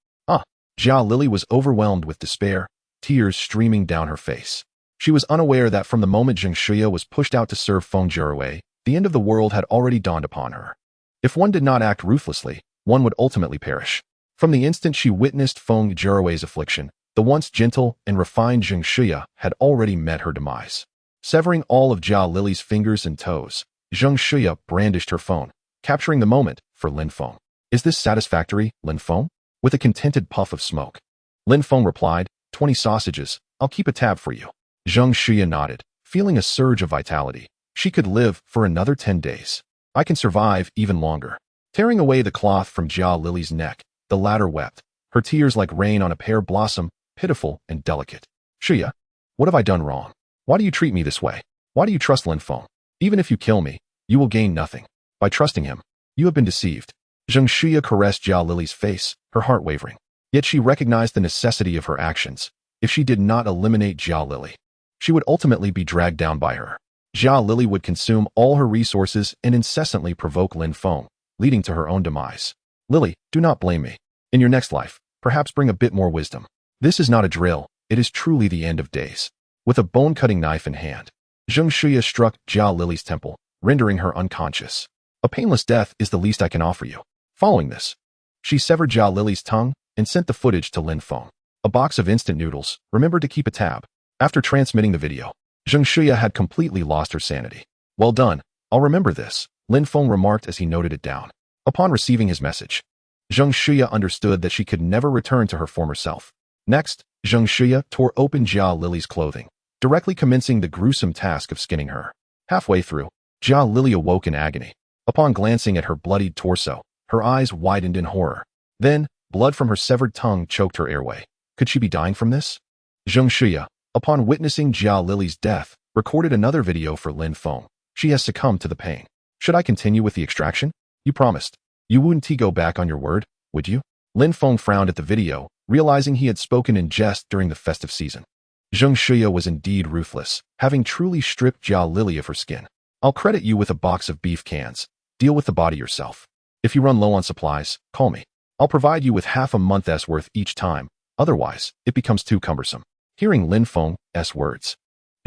A: Jia Lili was overwhelmed with despair, tears streaming down her face. She was unaware that from the moment Zheng Xia was pushed out to serve Feng Jiawei, the end of the world had already dawned upon her. If one did not act ruthlessly, one would ultimately perish. From the instant she witnessed Feng Jiawei's affliction, The once gentle and refined Zheng Shuya had already met her demise. Severing all of Jia Lily's fingers and toes, Zheng Shuya brandished her phone, capturing the moment for Lin Feng. Is this satisfactory, Lin Feng? With a contented puff of smoke. Lin Feng replied, 20 sausages, I'll keep a tab for you. Zheng Shuya nodded, feeling a surge of vitality. She could live for another 10 days. I can survive even longer. Tearing away the cloth from Jia Lily's neck, the latter wept, her tears like rain on a pear blossom, pitiful and delicate. Shuya, what have I done wrong? Why do you treat me this way? Why do you trust Lin Feng? Even if you kill me, you will gain nothing. By trusting him, you have been deceived. Zheng Shuya caressed Jia Lily's face, her heart wavering. Yet she recognized the necessity of her actions. If she did not eliminate Jia Lily, she would ultimately be dragged down by her. Jia Lily would consume all her resources and incessantly provoke Lin Feng, leading to her own demise. Lily, do not blame me. In your next life, perhaps bring a bit more wisdom. This is not a drill, it is truly the end of days. With a bone-cutting knife in hand, Zheng Shuya struck Jia Lily's temple, rendering her unconscious. A painless death is the least I can offer you. Following this, she severed Jia Lily's tongue and sent the footage to Lin Feng. A box of instant noodles, remember to keep a tab. After transmitting the video, Zheng Shuya had completely lost her sanity. Well done, I'll remember this, Lin Feng remarked as he noted it down. Upon receiving his message, Zheng Shuya understood that she could never return to her former self. Next, Zheng Shuya tore open Jia Lily's clothing, directly commencing the gruesome task of skinning her. Halfway through, Jia Lily awoke in agony. Upon glancing at her bloodied torso, her eyes widened in horror. Then, blood from her severed tongue choked her airway. Could she be dying from this? Zheng Shuya, upon witnessing Jia Lily's death, recorded another video for Lin Feng. She has succumbed to the pain. Should I continue with the extraction? You promised. You wouldn't go back on your word, would you? Lin Feng frowned at the video, realizing he had spoken in jest during the festive season. Zheng Shuya was indeed ruthless, having truly stripped Jia Lily of her skin. I'll credit you with a box of beef cans. Deal with the body yourself. If you run low on supplies, call me. I'll provide you with half a month's worth each time. Otherwise, it becomes too cumbersome. Hearing Lin Feng's words,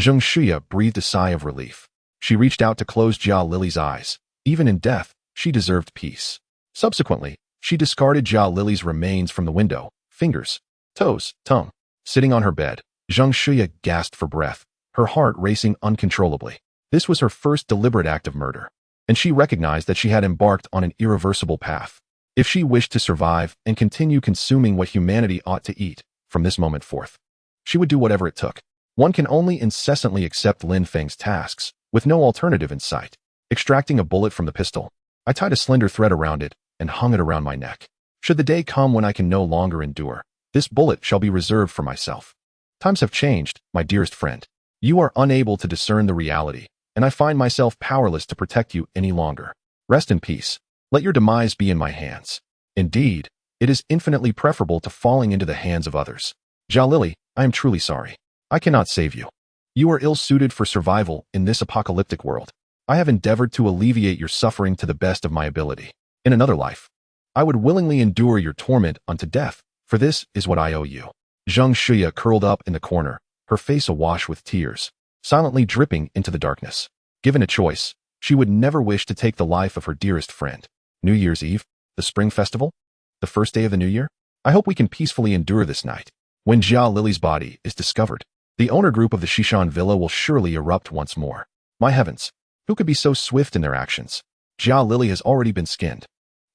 A: Zheng Shuya breathed a sigh of relief. She reached out to close Jia Lily's eyes. Even in death, she deserved peace. Subsequently, she discarded Jia Lily's remains from the window, fingers, toes, tongue. Sitting on her bed, Zheng Shuya gasped for breath, her heart racing uncontrollably. This was her first deliberate act of murder, and she recognized that she had embarked on an irreversible path. If she wished to survive and continue consuming what humanity ought to eat from this moment forth, she would do whatever it took. One can only incessantly accept Lin Feng's tasks, with no alternative in sight. Extracting a bullet from the pistol, I tied a slender thread around it and hung it around my neck. Should the day come when I can no longer endure, this bullet shall be reserved for myself. Times have changed, my dearest friend. You are unable to discern the reality, and I find myself powerless to protect you any longer. Rest in peace. Let your demise be in my hands. Indeed, it is infinitely preferable to falling into the hands of others. Jia Lily, I am truly sorry. I cannot save you. You are ill-suited for survival in this apocalyptic world. I have endeavored to alleviate your suffering to the best of my ability. In another life, I would willingly endure your torment unto death, for this is what I owe you. Zheng Shuya curled up in the corner, her face awash with tears, silently dripping into the darkness. Given a choice, she would never wish to take the life of her dearest friend. New Year's Eve, the Spring Festival, the first day of the new year. I hope we can peacefully endure this night. When Jia Lily's body is discovered, the owner group of the Shishan Villa will surely erupt once more. My heavens, who could be so swift in their actions? Jia Lily has already been skinned.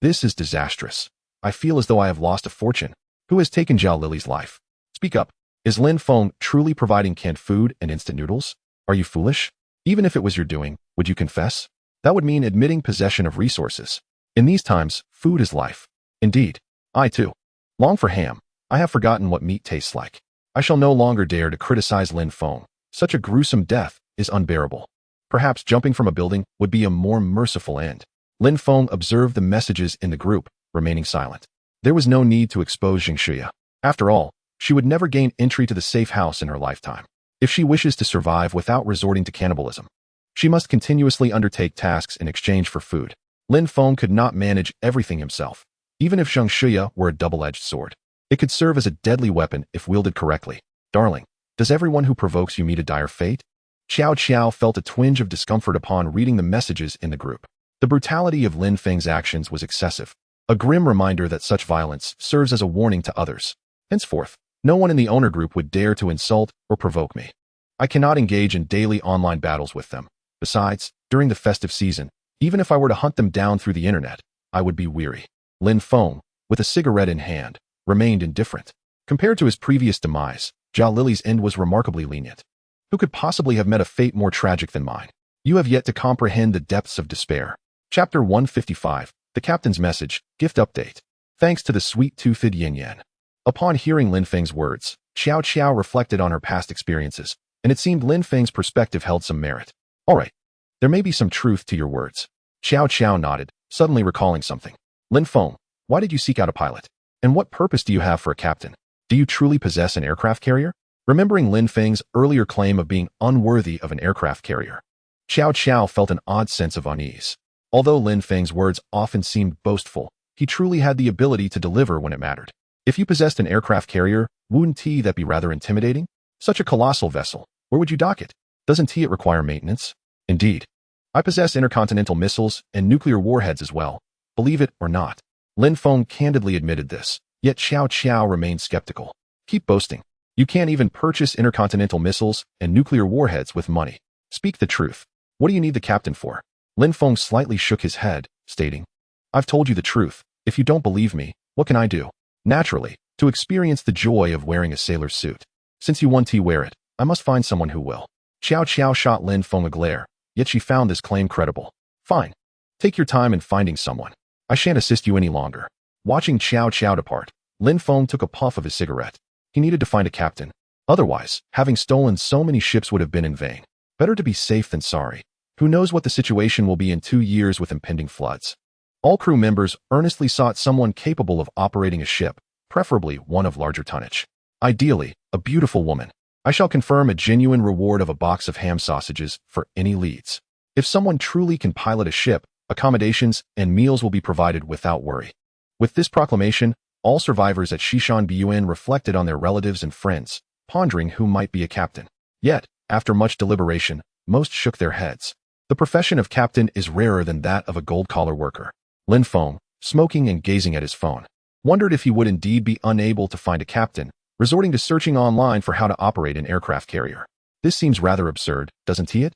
A: This is disastrous. I feel as though I have lost a fortune. Who has taken Jia Lily's life? Speak up. Is Lin Feng truly providing canned food and instant noodles? Are you foolish? Even if it was your doing, would you confess? That would mean admitting possession of resources. In these times, food is life. Indeed, I too long for ham. I have forgotten what meat tastes like. I shall no longer dare to criticize Lin Feng. Such a gruesome death is unbearable. Perhaps jumping from a building would be a more merciful end. Lin Feng observed the messages in the group, remaining silent. There was no need to expose Zheng Shuya. After all, she would never gain entry to the safe house in her lifetime. If she wishes to survive without resorting to cannibalism, she must continuously undertake tasks in exchange for food. Lin Feng could not manage everything himself. Even if Zheng Shuya were a double-edged sword, it could serve as a deadly weapon if wielded correctly. Darling, does everyone who provokes you meet a dire fate? Xiao Qiao felt a twinge of discomfort upon reading the messages in the group. The brutality of Lin Feng's actions was excessive, a grim reminder that such violence serves as a warning to others. Henceforth, No one in the owner group would dare to insult or provoke me. I cannot engage in daily online battles with them. Besides, during the festive season, even if I were to hunt them down through the internet, I would be weary. Lin Feng, with a cigarette in hand, remained indifferent. Compared to his previous demise, Zhao Lily's end was remarkably lenient. Who could possibly have met a fate more tragic than mine? You have yet to comprehend the depths of despair. Chapter 155, The Captain's Message, Gift Update. Thanks to the sweet-toothed yin-yan. Upon hearing Lin Feng's words, Xiao Qiao reflected on her past experiences, and it seemed Lin Feng's perspective held some merit. All right, there may be some truth to your words. Xiao Qiao nodded, suddenly recalling something. Lin Feng, why did you seek out a pilot? And what purpose do you have for a captain? Do you truly possess an aircraft carrier? Remembering Lin Feng's earlier claim of being unworthy of an aircraft carrier, Xiao Qiao felt an odd sense of unease. Although Lin Feng's words often seemed boastful, he truly had the ability to deliver when it mattered. If you possessed an aircraft carrier, wouldn't that be rather intimidating? Such a colossal vessel, where would you dock it? Doesn't it require maintenance? Indeed. I possess intercontinental missiles and nuclear warheads as well, believe it or not. Lin Feng candidly admitted this, yet Xiao Qiao remained skeptical. Keep boasting. You can't even purchase intercontinental missiles and nuclear warheads with money. Speak the truth. What do you need the captain for? Lin Feng slightly shook his head, stating, I've told you the truth. If you don't believe me, what can I do? Naturally, to experience the joy of wearing a sailor's suit. Since you want to wear it, I must find someone who will. Xiao Qiao shot Lin Feng a glare, yet she found this claim credible. Fine. Take your time in finding someone. I shan't assist you any longer. Watching Xiao Qiao depart, Lin Feng took a puff of his cigarette. He needed to find a captain. Otherwise, having stolen so many ships would have been in vain. Better to be safe than sorry. Who knows what the situation will be in 2 years with impending floods. All crew members earnestly sought someone capable of operating a ship, preferably one of larger tonnage. Ideally, a beautiful woman. I shall confirm a genuine reward of a box of ham sausages for any leads. If someone truly can pilot a ship, accommodations and meals will be provided without worry. With this proclamation, all survivors at Shishan Bun reflected on their relatives and friends, pondering who might be a captain. Yet, after much deliberation, most shook their heads. The profession of captain is rarer than that of a gold-collar worker. Lin Feng, smoking and gazing at his phone, wondered if he would indeed be unable to find a captain, resorting to searching online for how to operate an aircraft carrier. This seems rather absurd, doesn't it?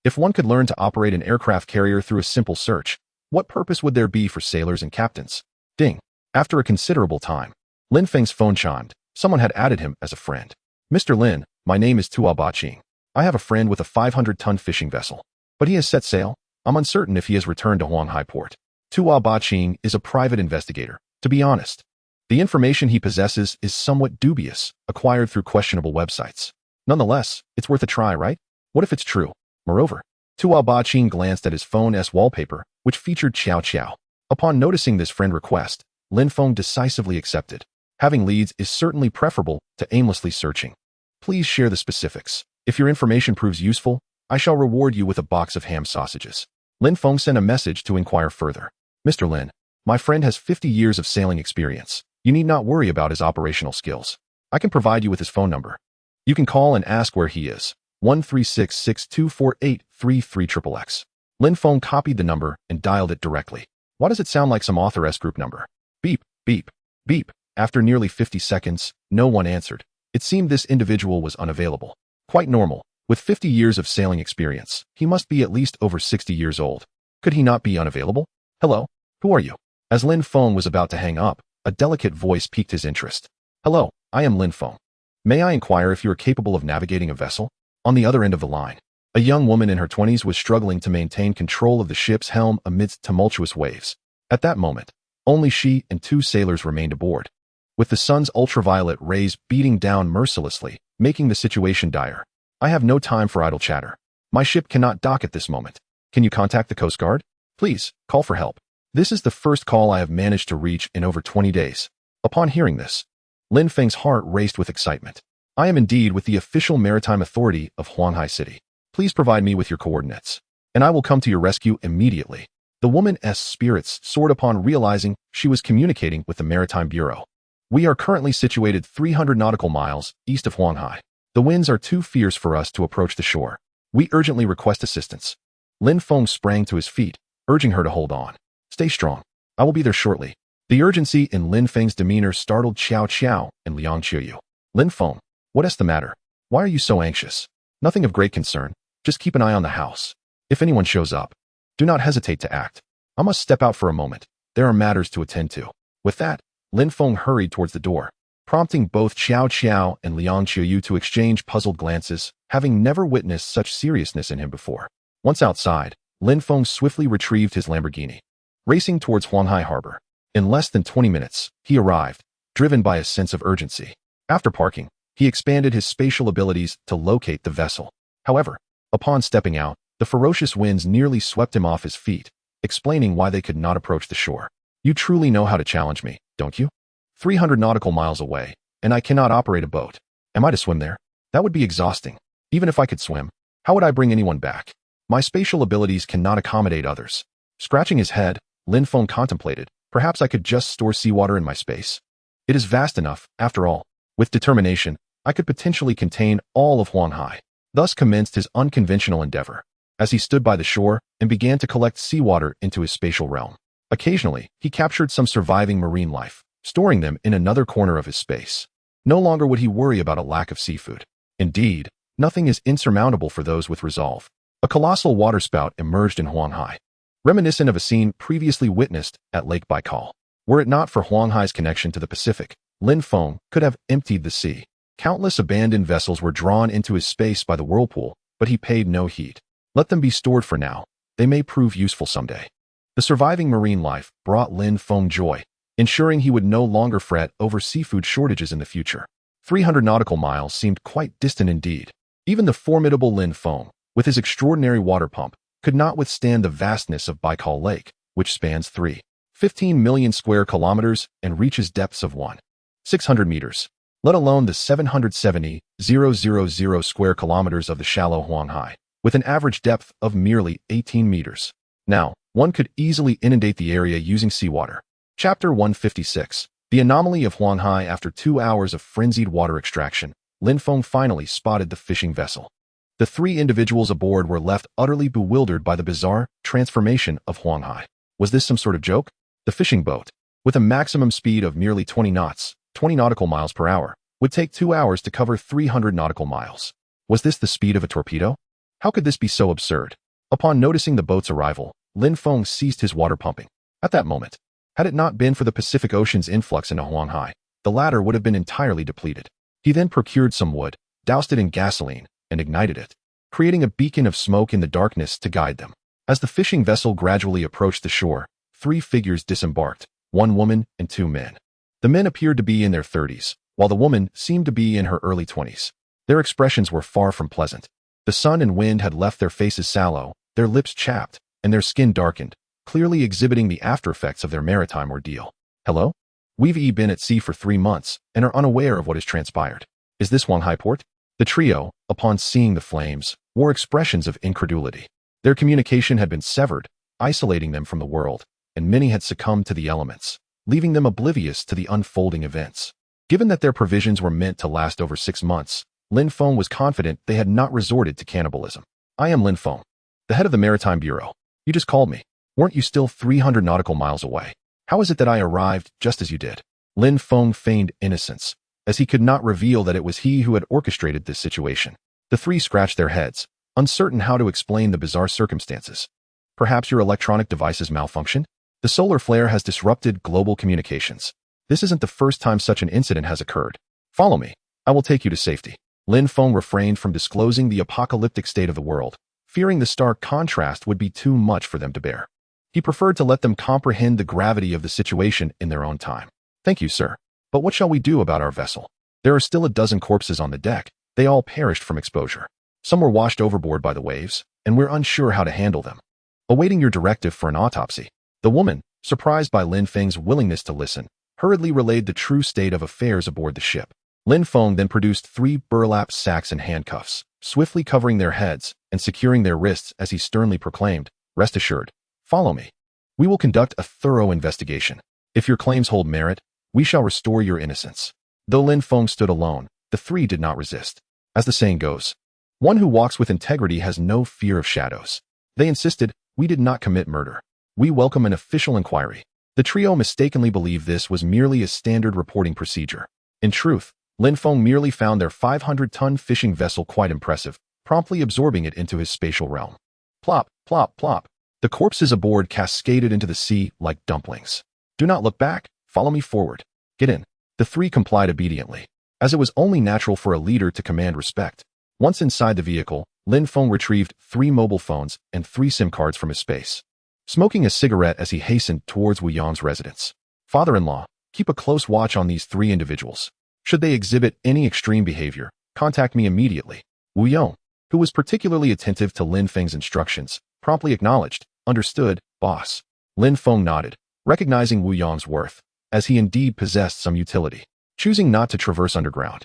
A: If one could learn to operate an aircraft carrier through a simple search, what purpose would there be for sailors and captains? Ding. After a considerable time, Lin Feng's phone chimed. Someone had added him as a friend. Mr. Lin, my name is Tua Baqing. I have a friend with a 500-ton fishing vessel. But he has set sail. I'm uncertain if he has returned to Huanghai port. Tua Baqing is a private investigator, to be honest. The information he possesses is somewhat dubious, acquired through questionable websites. Nonetheless, it's worth a try, right? What if it's true? Moreover, Tua Baqing glanced at his phone's wallpaper, which featured Xiao Qiao. Upon noticing this friend request, Lin Feng decisively accepted. Having leads is certainly preferable to aimlessly searching. Please share the specifics. If your information proves useful, I shall reward you with a box of ham sausages. Lin Feng sent a message to inquire further. Mr. Lin, my friend has 50 years of sailing experience. You need not worry about his operational skills. I can provide you with his phone number. You can call and ask where he is. 136624833XXX. Lin Feng copied the number and dialed it directly. Why does it sound like some author group number? Beep, beep, beep. After nearly 50 seconds, no one answered. It seemed this individual was unavailable. Quite normal. With 50 years of sailing experience, he must be at least over 60 years old. Could he not be unavailable? Hello? Who are you? As Lin Feng was about to hang up, a delicate voice piqued his interest. Hello, I am Lin Feng. May I inquire if you are capable of navigating a vessel? On the other end of the line, a young woman in her 20s was struggling to maintain control of the ship's helm amidst tumultuous waves. At that moment, only she and 2 sailors remained aboard. With the sun's ultraviolet rays beating down mercilessly, making the situation dire. I have no time for idle chatter. My ship cannot dock at this moment. Can you contact the Coast Guard? Please, call for help. This is the first call I have managed to reach in over 20 days. Upon hearing this, Lin Feng's heart raced with excitement. I am indeed with the official maritime authority of Huanghai City. Please provide me with your coordinates, and I will come to your rescue immediately. The woman's spirits soared upon realizing she was communicating with the Maritime Bureau. We are currently situated 300 nautical miles east of Huanghai. The winds are too fierce for us to approach the shore. We urgently request assistance. Lin Feng sprang to his feet, urging her to hold on. Stay strong. I will be there shortly. The urgency in Lin Feng's demeanor startled Xiao Qiao and Liang Qiuyu. Lin Feng, what is the matter? Why are you so anxious? Nothing of great concern. Just keep an eye on the house. If anyone shows up, do not hesitate to act. I must step out for a moment. There are matters to attend to. With that, Lin Feng hurried towards the door, prompting both Xiao Qiao and Liang Qiuyu to exchange puzzled glances, having never witnessed such seriousness in him before. Once outside, Lin Feng swiftly retrieved his Lamborghini, racing towards Huanghai Harbor. In less than 20 minutes, he arrived, driven by a sense of urgency. After parking, he expanded his spatial abilities to locate the vessel. However, upon stepping out, the ferocious winds nearly swept him off his feet, explaining why they could not approach the shore. You truly know how to challenge me, don't you? 300 nautical miles away, and I cannot operate a boat. Am I to swim there? That would be exhausting. Even if I could swim, how would I bring anyone back? My spatial abilities cannot accommodate others. Scratching his head, Lin Feng contemplated, perhaps I could just store seawater in my space. It is vast enough, after all. With determination, I could potentially contain all of Huanghai. Thus commenced his unconventional endeavor, as he stood by the shore and began to collect seawater into his spatial realm. Occasionally, he captured some surviving marine life, storing them in another corner of his space. No longer would he worry about a lack of seafood. Indeed, nothing is insurmountable for those with resolve. A colossal waterspout emerged in Huanghai, reminiscent of a scene previously witnessed at Lake Baikal. Were it not for Huanghai's connection to the Pacific, Lin Feng could have emptied the sea. Countless abandoned vessels were drawn into his space by the whirlpool, but he paid no heed. Let them be stored for now. They may prove useful someday. The surviving marine life brought Lin Feng joy, ensuring he would no longer fret over seafood shortages in the future. 300 nautical miles seemed quite distant indeed. Even the formidable Lin Feng, with his extraordinary water pump, could not withstand the vastness of Baikal Lake, which spans 15 million square kilometers and reaches depths of 600 meters, let alone the 770,000 square kilometers of the shallow Huanghai, with an average depth of merely 18 meters. Now, one could easily inundate the area using seawater. Chapter 156. The anomaly of Huanghai. After 2 hours of frenzied water extraction, Lin Feng finally spotted the fishing vessel. The 3 individuals aboard were left utterly bewildered by the bizarre transformation of Huanghai. Was this some sort of joke? The fishing boat, with a maximum speed of merely 20 knots, 20 nautical miles per hour, would take 2 hours to cover 300 nautical miles. Was this the speed of a torpedo? How could this be so absurd? Upon noticing the boat's arrival, Lin Feng ceased his water pumping. At that moment, had it not been for the Pacific Ocean's influx into Huanghai, the latter would have been entirely depleted. He then procured some wood, doused it in gasoline, and ignited it, creating a beacon of smoke in the darkness to guide them. As the fishing vessel gradually approached the shore, 3 figures disembarked, 1 woman and 2 men. The men appeared to be in their 30s, while the woman seemed to be in her early 20s. Their expressions were far from pleasant. The sun and wind had left their faces sallow, their lips chapped, and their skin darkened, clearly exhibiting the after-effects of their maritime ordeal. Hello? We've been at sea for 3 months and are unaware of what has transpired. Is this Huanghai port? The trio, upon seeing the flames, wore expressions of incredulity. Their communication had been severed, isolating them from the world, and many had succumbed to the elements, leaving them oblivious to the unfolding events. Given that their provisions were meant to last over 6 months, Lin Feng was confident they had not resorted to cannibalism. I am Lin Feng, the head of the Maritime Bureau. You just called me. Weren't you still 300 nautical miles away? How is it that I arrived just as you did? Lin Feng feigned innocence, as he could not reveal that it was he who had orchestrated this situation. The 3 scratched their heads, uncertain how to explain the bizarre circumstances. Perhaps your electronic devices malfunctioned? The solar flare has disrupted global communications. This isn't the first time such an incident has occurred. Follow me. I will take you to safety. Lin Feng refrained from disclosing the apocalyptic state of the world, fearing the stark contrast would be too much for them to bear. He preferred to let them comprehend the gravity of the situation in their own time. Thank you, sir. But what shall we do about our vessel? There are still a dozen corpses on the deck. They all perished from exposure. Some were washed overboard by the waves, and we're unsure how to handle them. Awaiting your directive for an autopsy. The woman, surprised by Lin Feng's willingness to listen, hurriedly relayed the true state of affairs aboard the ship. Lin Feng then produced 3 burlap sacks and handcuffs, swiftly covering their heads and securing their wrists as he sternly proclaimed, "Rest assured, follow me. We will conduct a thorough investigation. If your claims hold merit, we shall restore your innocence." Though Lin Feng stood alone, the 3 did not resist. As the saying goes, one who walks with integrity has no fear of shadows. They insisted, "We did not commit murder. We welcome an official inquiry." The trio mistakenly believed this was merely a standard reporting procedure. In truth, Lin Feng merely found their 500-ton fishing vessel quite impressive, promptly absorbing it into his spatial realm. Plop, plop, plop. The corpses aboard cascaded into the sea like dumplings. Do not look back, follow me forward. Get in. The three complied obediently, as it was only natural for a leader to command respect. Once inside the vehicle, Lin Feng retrieved 3 mobile phones and 3 SIM cards from his space, smoking a cigarette as he hastened towards Wu Yang's residence. Father-in-law, keep a close watch on these 3 individuals. Should they exhibit any extreme behavior, contact me immediately. Wu Yang, who was particularly attentive to Lin Feng's instructions, promptly acknowledged. Understood, boss. Lin Feng nodded, recognizing Wu Yang's worth, as he indeed possessed some utility. Choosing not to traverse underground,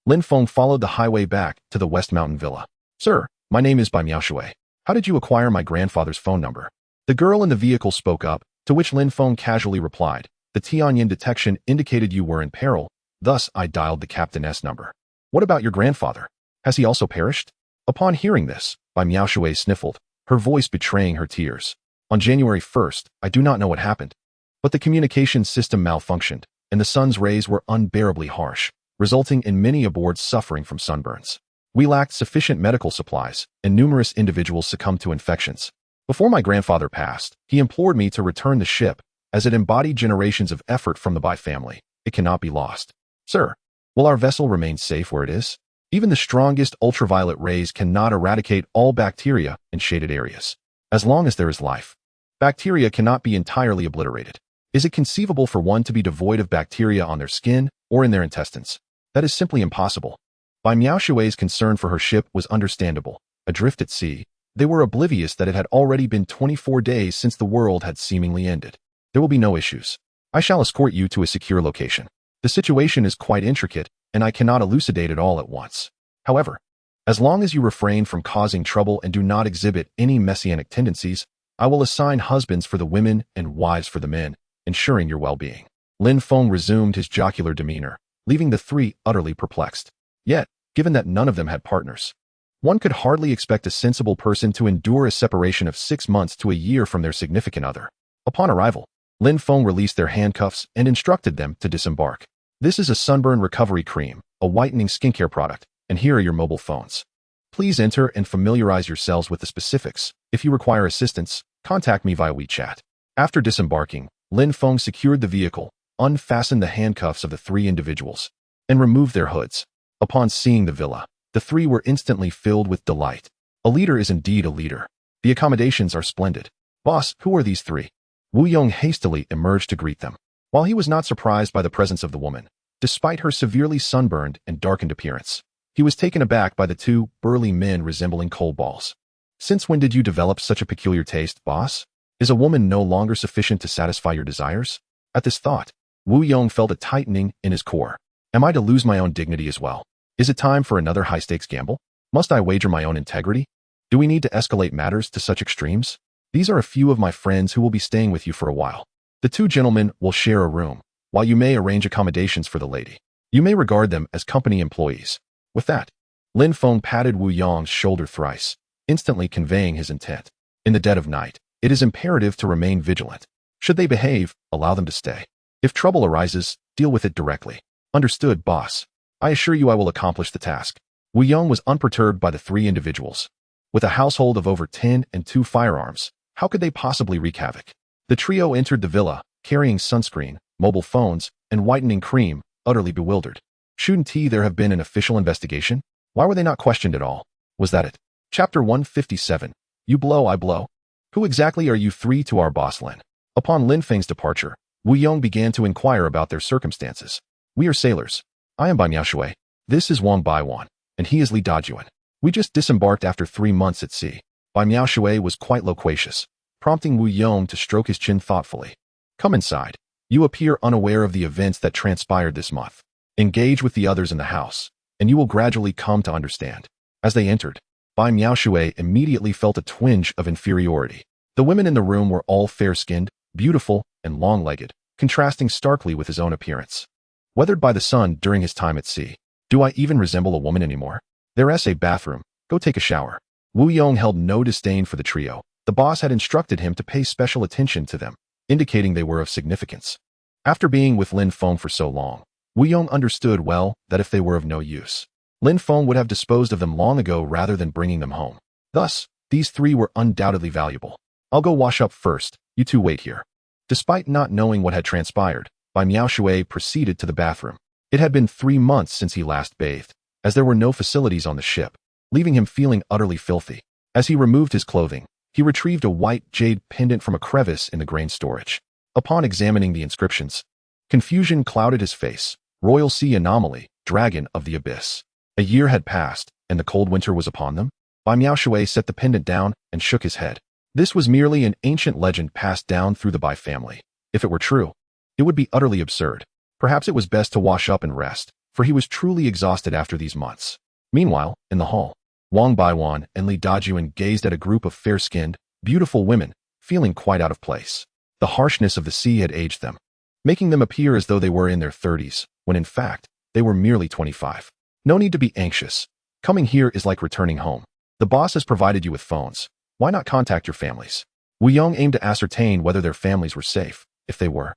A: Lin Feng followed the highway back to the West Mountain Villa. Sir, my name is Bai Miaoshui. How did you acquire my grandfather's phone number? The girl in the vehicle spoke up, to which Lin Feng casually replied, the Tianyin detection indicated you were in peril, thus I dialed the captain's number. What about your grandfather? Has he also perished? Upon hearing this, Bai Miaoshui sniffled, her voice betraying her tears. On January 1st, I do not know what happened, but the communication system malfunctioned, and the sun's rays were unbearably harsh, resulting in many aboard suffering from sunburns. We lacked sufficient medical supplies, and numerous individuals succumbed to infections. Before my grandfather passed, he implored me to return the ship, as it embodied generations of effort from the Bai family. It cannot be lost. Sir, will our vessel remain safe where it is? Even the strongest ultraviolet rays cannot eradicate all bacteria in shaded areas. As long as there is life, bacteria cannot be entirely obliterated. Is it conceivable for one to be devoid of bacteria on their skin or in their intestines? That is simply impossible. Bai Miaoshui's concern for her ship was understandable. Adrift at sea, they were oblivious that it had already been 24 days since the world had seemingly ended. There will be no issues. I shall escort you to a secure location. The situation is quite intricate, and I cannot elucidate it all at once. However, as long as you refrain from causing trouble and do not exhibit any messianic tendencies, I will assign husbands for the women and wives for the men, ensuring your well-being. Lin Feng resumed his jocular demeanor, leaving the 3 utterly perplexed. Yet, given that none of them had partners, one could hardly expect a sensible person to endure a separation of 6 months to a year from their significant other. Upon arrival, Lin Feng released their handcuffs and instructed them to disembark. This is a sunburn recovery cream, a whitening skincare product, and here are your mobile phones. Please enter and familiarize yourselves with the specifics. If you require assistance, contact me via WeChat. After disembarking, Lin Feng secured the vehicle, unfastened the handcuffs of the 3 individuals, and removed their hoods. Upon seeing the villa, the 3 were instantly filled with delight. A leader is indeed a leader. The accommodations are splendid. Boss, who are these 3? Wu Yong hastily emerged to greet them. While he was not surprised by the presence of the woman, despite her severely sunburned and darkened appearance, he was taken aback by the 2 burly men resembling coal balls. Since when did you develop such a peculiar taste, boss? Is a woman no longer sufficient to satisfy your desires? At this thought, Wu Yong felt a tightening in his core. Am I to lose my own dignity as well? Is it time for another high-stakes gamble? Must I wager my own integrity? Do we need to escalate matters to such extremes? These are a few of my friends who will be staying with you for a while. The 2 gentlemen will share a room, while you may arrange accommodations for the lady. You may regard them as company employees. With that, Lin Feng patted Wu Yang's shoulder thrice, instantly conveying his intent. In the dead of night, it is imperative to remain vigilant. Should they behave, allow them to stay. If trouble arises, deal with it directly. Understood, boss. I assure you I will accomplish the task. Wu Yang was unperturbed by the 3 individuals. With a household of over 10 and 2 firearms, how could they possibly wreak havoc? The trio entered the villa, carrying sunscreen, mobile phones, and whitening cream, utterly bewildered. Shouldn't there have been an official investigation? Why were they not questioned at all? Was that it? Chapter 157. You blow, I blow. Who exactly are you 3 to our boss Lin? Upon Lin Feng's departure, Wu Yong began to inquire about their circumstances. We are sailors. I am Bai Miaoshui. This is Wang Baiwan, and he is Li Dajuan. We just disembarked after 3 months at sea. Bai Miaoshui was quite loquacious, prompting Wu Yong to stroke his chin thoughtfully. Come inside. You appear unaware of the events that transpired this month. Engage with the others in the house, and you will gradually come to understand. As they entered, Bai Miaoshui immediately felt a twinge of inferiority. The women in the room were all fair-skinned, beautiful, and long-legged, contrasting starkly with his own appearance. Weathered by the sun during his time at sea, do I even resemble a woman anymore? There's a bathroom. Go take a shower. Wu Yong held no disdain for the trio. The boss had instructed him to pay special attention to them, indicating they were of significance. After being with Lin Feng for so long, Wu Yong understood well that if they were of no use, Lin Feng would have disposed of them long ago rather than bringing them home. Thus, these three were undoubtedly valuable. I'll go wash up first, you two wait here. Despite not knowing what had transpired, Bai Miaoshui proceeded to the bathroom. It had been 3 months since he last bathed, as there were no facilities on the ship, leaving him feeling utterly filthy. As he removed his clothing, he retrieved a white jade pendant from a crevice in the grain storage. Upon examining the inscriptions, confusion clouded his face. Royal Sea Anomaly, Dragon of the Abyss. A year had passed, and the cold winter was upon them? Bai Miaoshui set the pendant down and shook his head. This was merely an ancient legend passed down through the Bai family. If it were true, it would be utterly absurd. Perhaps it was best to wash up and rest, for he was truly exhausted after these months. Meanwhile, in the hall, Wang Baiwan and Li Dajuan gazed at a group of fair-skinned, beautiful women, feeling quite out of place. The harshness of the sea had aged them, making them appear as though they were in their 30s, when in fact, they were merely 25. No need to be anxious. Coming here is like returning home. The boss has provided you with phones. Why not contact your families? Wu Yong aimed to ascertain whether their families were safe. If they were,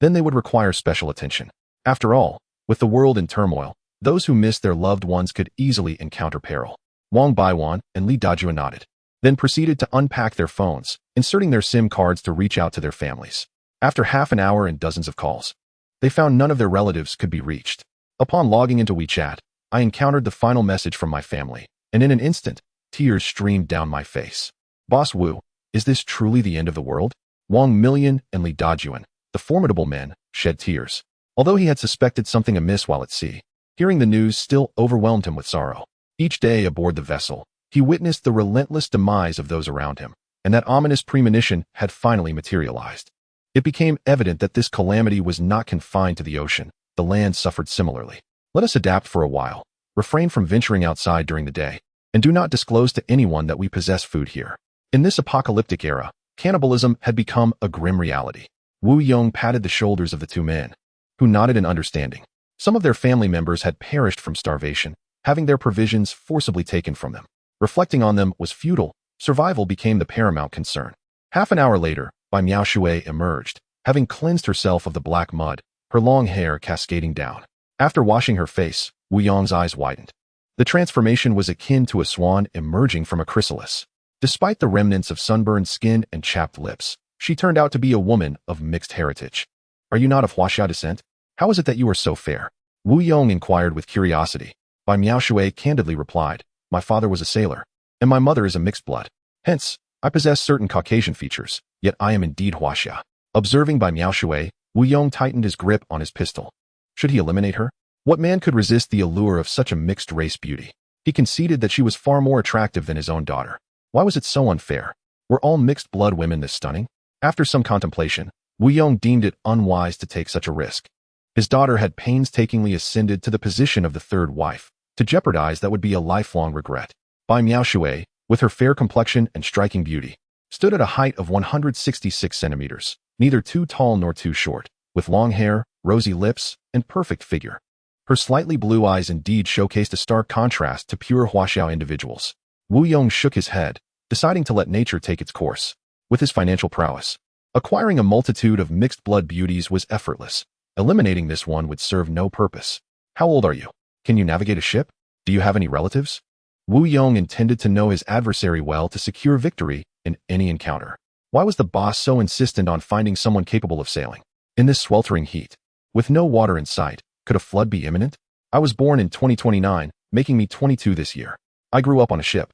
A: then they would require special attention. After all, with the world in turmoil, those who missed their loved ones could easily encounter peril. Wang Baiwan and Li Dajuan nodded, then proceeded to unpack their phones, inserting their SIM cards to reach out to their families. After half an hour and dozens of calls, they found none of their relatives could be reached. Upon logging into WeChat, I encountered the final message from my family, and in an instant, tears streamed down my face. Boss Wu, is this truly the end of the world? Wang Million and Li Dajuan, the formidable men, shed tears. Although he had suspected something amiss while at sea, hearing the news still overwhelmed him with sorrow. Each day aboard the vessel, he witnessed the relentless demise of those around him, and that ominous premonition had finally materialized. It became evident that this calamity was not confined to the ocean. The land suffered similarly. Let us adapt for a while, refrain from venturing outside during the day, and do not disclose to anyone that we possess food here. In this apocalyptic era, cannibalism had become a grim reality. Wu Yong patted the shoulders of the two men, who nodded in understanding. Some of their family members had perished from starvation, having their provisions forcibly taken from them. Reflecting on them was futile. Survival became the paramount concern. Half an hour later, Bai Miaoshui emerged, having cleansed herself of the black mud, her long hair cascading down. After washing her face, Wu Yong's eyes widened. The transformation was akin to a swan emerging from a chrysalis. Despite the remnants of sunburned skin and chapped lips, she turned out to be a woman of mixed heritage. Are you not of Huaxia descent? How is it that you are so fair? Wu Yong inquired with curiosity. Bai Miaoshui candidly replied, my father was a sailor, and my mother is a mixed blood. Hence, I possess certain Caucasian features, yet I am indeed Huaxia. Observing Bai Miaoshui, Wu Yong tightened his grip on his pistol. Should he eliminate her? What man could resist the allure of such a mixed-race beauty? He conceded that she was far more attractive than his own daughter. Why was it so unfair? Were all mixed-blood women this stunning? After some contemplation, Wu Yong deemed it unwise to take such a risk. His daughter had painstakingly ascended to the position of the third wife. To jeopardize that would be a lifelong regret. Bai Miaoshui, with her fair complexion and striking beauty, stood at a height of 166 centimeters, neither too tall nor too short, with long hair, rosy lips, and perfect figure. Her slightly blue eyes indeed showcased a stark contrast to pure Huaxiao individuals. Wu Yong shook his head, deciding to let nature take its course. With his financial prowess, acquiring a multitude of mixed-blood beauties was effortless. Eliminating this one would serve no purpose. How old are you? Can you navigate a ship? Do you have any relatives? Wu Yong intended to know his adversary well to secure victory in any encounter. Why was the boss so insistent on finding someone capable of sailing? In this sweltering heat, with no water in sight, could a flood be imminent? I was born in 2029, making me 22 this year. I grew up on a ship,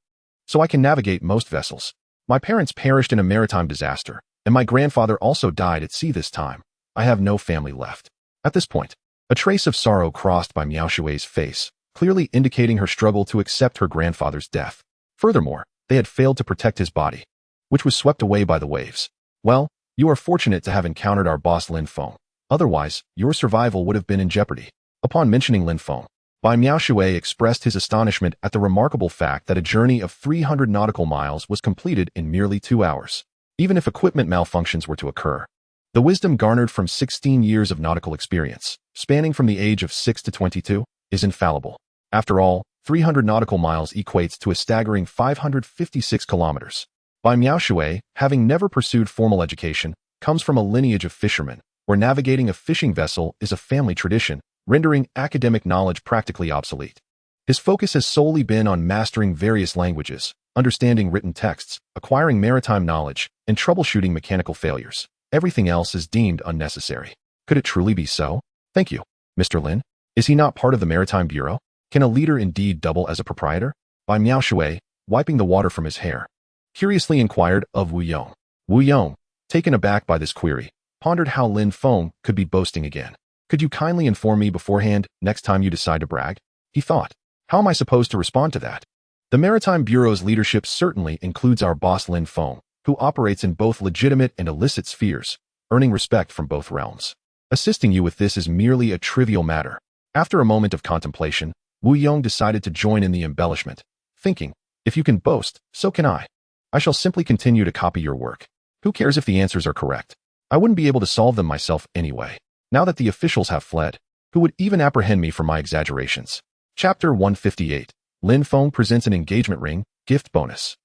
A: so I can navigate most vessels. My parents perished in a maritime disaster, and my grandfather also died at sea this time. I have no family left. At this point, a trace of sorrow crossed Bai Miaoshui's face, clearly indicating her struggle to accept her grandfather's death. Furthermore, they had failed to protect his body, which was swept away by the waves. Well, you are fortunate to have encountered our boss Lin Feng. Otherwise, your survival would have been in jeopardy. Upon mentioning Lin Feng, Bai Miaoshui expressed his astonishment at the remarkable fact that a journey of 300 nautical miles was completed in merely 2 hours. Even if equipment malfunctions were to occur, the wisdom garnered from 16 years of nautical experience, spanning from the age of 6 to 22, is infallible. After all, 300 nautical miles equates to a staggering 556 kilometers. Bai Miaoshui, having never pursued formal education, comes from a lineage of fishermen, where navigating a fishing vessel is a family tradition, rendering academic knowledge practically obsolete. His focus has solely been on mastering various languages, understanding written texts, acquiring maritime knowledge, and troubleshooting mechanical failures. Everything else is deemed unnecessary. Could it truly be so? Thank you, Mr. Lin. Is he not part of the Maritime Bureau? Can a leader indeed double as a proprietor? By Miao Shui, wiping the water from his hair, curiously inquired of Wu Yong. Wu Yong, taken aback by this query, pondered how Lin Feng could be boasting again. Could you kindly inform me beforehand next time you decide to brag? He thought. How am I supposed to respond to that? The Maritime Bureau's leadership certainly includes our boss Lin Feng, who operates in both legitimate and illicit spheres, earning respect from both realms. Assisting you with this is merely a trivial matter. After a moment of contemplation, Wu Yong decided to join in the embellishment, thinking, if you can boast, so can I. I shall simply continue to copy your work. Who cares if the answers are correct? I wouldn't be able to solve them myself anyway. Now that the officials have fled, who would even apprehend me for my exaggerations? Chapter 158. Lin Feng presents an engagement ring, gift bonus.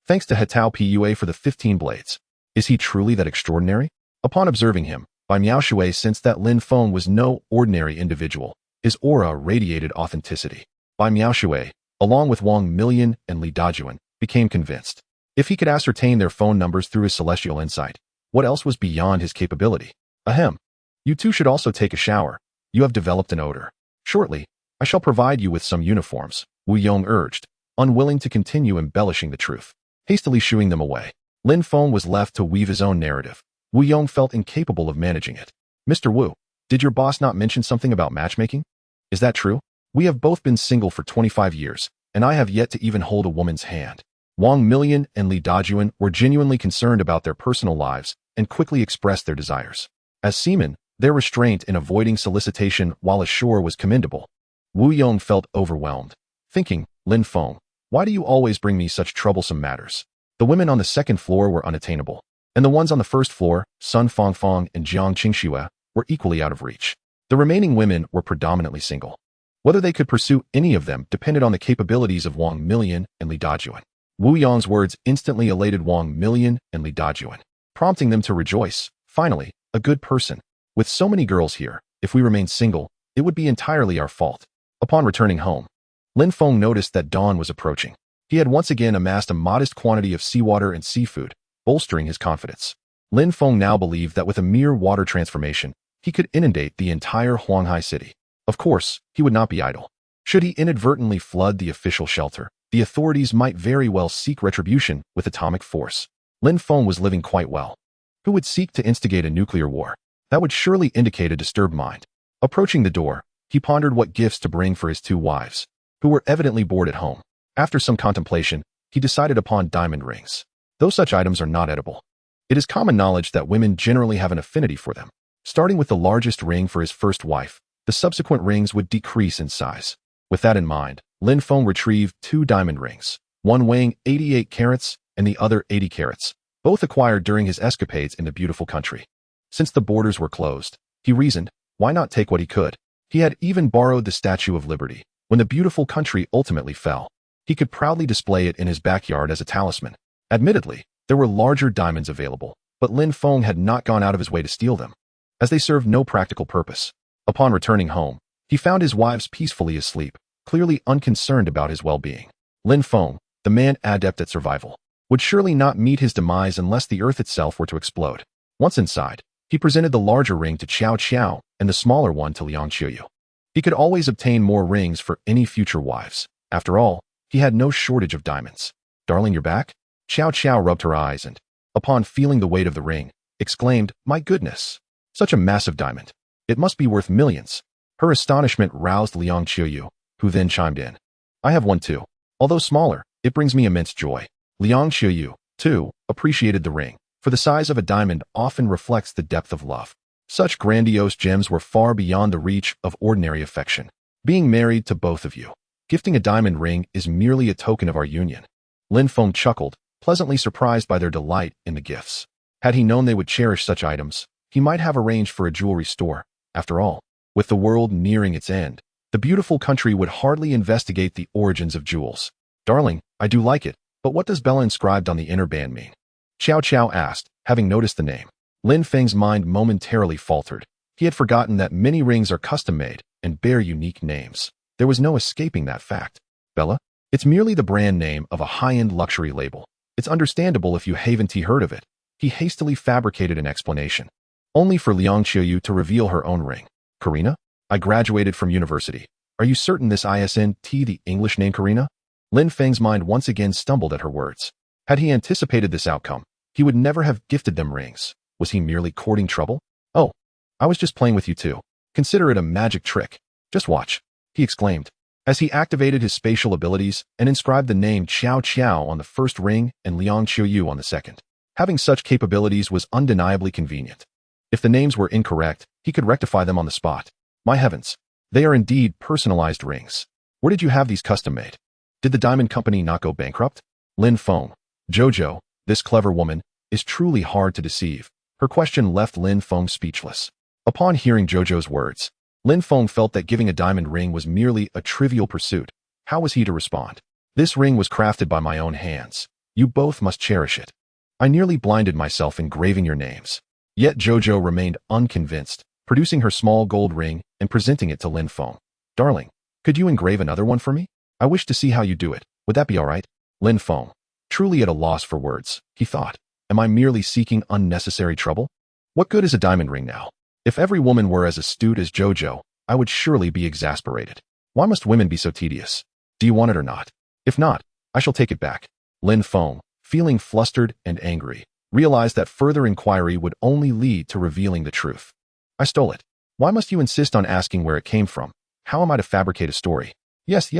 A: Thanks to Hetao Pua for the 15 blades. Is he truly that extraordinary? Upon observing him, Bai Miao Shui sensed that Lin Feng was no ordinary individual. His aura radiated authenticity. Bai Miao Shui, along with Wang Million and Li Dajuan, became convinced. If he could ascertain their phone numbers through his celestial insight, what else was beyond his capability? Ahem. You two should also take a shower. You have developed an odor. Shortly, I shall provide you with some uniforms, Wu Yong urged, unwilling to continue embellishing the truth. Hastily shooing them away, Lin Feng was left to weave his own narrative. Wu Yong felt incapable of managing it. Mr. Wu, did your boss not mention something about matchmaking? Is that true? We have both been single for 25 years, and I have yet to even hold a woman's hand. Wang Million and Li Dajuan were genuinely concerned about their personal lives and quickly expressed their desires. As seamen, their restraint in avoiding solicitation while ashore was commendable. Wu Yong felt overwhelmed, thinking, Lin Feng, why do you always bring me such troublesome matters? The women on the second floor were unattainable, and the ones on the first floor, Sun Fangfang and Jiang Qingxue, were equally out of reach. The remaining women were predominantly single. Whether they could pursue any of them depended on the capabilities of Wang Million and Li Dajuan. Wu Yong's words instantly elated Wang Million and Li Dajuan, prompting them to rejoice. Finally, a good person. With so many girls here, if we remain single, it would be entirely our fault. Upon returning home, Lin Feng noticed that dawn was approaching. He had once again amassed a modest quantity of seawater and seafood, bolstering his confidence. Lin Feng now believed that with a mere water transformation, he could inundate the entire Huanghai city. Of course, he would not be idle. Should he inadvertently flood the official shelter, the authorities might very well seek retribution with atomic force. Lin Feng was living quite well. Who would seek to instigate a nuclear war? That would surely indicate a disturbed mind. Approaching the door, he pondered what gifts to bring for his two wives, who were evidently bored at home. After some contemplation, he decided upon diamond rings. Though such items are not edible, it is common knowledge that women generally have an affinity for them. Starting with the largest ring for his first wife, the subsequent rings would decrease in size. With that in mind, Lin Feng retrieved 2 diamond rings, one weighing 88 carats and the other 80 carats, both acquired during his escapades in the beautiful country. Since the borders were closed, he reasoned, why not take what he could? He had even borrowed the Statue of Liberty. When the beautiful country ultimately fell, he could proudly display it in his backyard as a talisman. Admittedly, there were larger diamonds available, but Lin Feng had not gone out of his way to steal them, as they served no practical purpose. Upon returning home, he found his wives peacefully asleep, clearly unconcerned about his well-being. Lin Feng, the man adept at survival, would surely not meet his demise unless the earth itself were to explode. Once inside, he presented the larger ring to Qiao Qiao and the smaller one to Liang Qiuyu. He could always obtain more rings for any future wives. After all, he had no shortage of diamonds. Darling, you're back? Qiao Qiao rubbed her eyes and, upon feeling the weight of the ring, exclaimed, my goodness, such a massive diamond. It must be worth millions. Her astonishment roused Liang Qiuyu, who then chimed in. I have one too. Although smaller, it brings me immense joy. Liang Qiuyu, too, appreciated the ring, for the size of a diamond often reflects the depth of love. Such grandiose gems were far beyond the reach of ordinary affection. Being married to both of you, gifting a diamond ring is merely a token of our union. Lin Feng chuckled, pleasantly surprised by their delight in the gifts. Had he known they would cherish such items, he might have arranged for a jewelry store. After all, with the world nearing its end, the beautiful country would hardly investigate the origins of jewels. Darling, I do like it, but what does Bella inscribed on the inner band mean? Qiao Qiao asked, having noticed the name. Lin Feng's mind momentarily faltered. He had forgotten that many rings are custom-made, and bear unique names. There was no escaping that fact. Bella? It's merely the brand name of a high-end luxury label. It's understandable if you haven't heard of it. He hastily fabricated an explanation, only for Liang Qiuyu to reveal her own ring. Karina? I graduated from university. Are you certain this isn't the English name Karina? Lin Feng's mind once again stumbled at her words. Had he anticipated this outcome, he would never have gifted them rings. Was he merely courting trouble? Oh, I was just playing with you too. Consider it a magic trick. Just watch, he exclaimed, as he activated his spatial abilities and inscribed the name Qiao Qiao on the first ring and Liang Qiuyu on the second. Having such capabilities was undeniably convenient. If the names were incorrect, he could rectify them on the spot. My heavens, they are indeed personalized rings. Where did you have these custom made? Did the diamond company not go bankrupt? Lin Feng. Jojo, this clever woman, is truly hard to deceive. Her question left Lin Feng speechless. Upon hearing Jojo's words, Lin Feng felt that giving a diamond ring was merely a trivial pursuit. How was he to respond? This ring was crafted by my own hands. You both must cherish it. I nearly blinded myself engraving your names. Yet Jojo remained unconvinced, producing her small gold ring and presenting it to Lin Feng. Darling, could you engrave another one for me? I wish to see how you do it. Would that be all right? Lin Feng, truly at a loss for words, he thought. Am I merely seeking unnecessary trouble? What good is a diamond ring now? If every woman were as astute as Jojo, I would surely be exasperated. Why must women be so tedious? Do you want it or not? If not, I shall take it back. Lin Feng, feeling flustered and angry, realized that further inquiry would only lead to revealing the truth. I stole it. Why must you insist on asking where it came from? How am I to fabricate a story? Yes.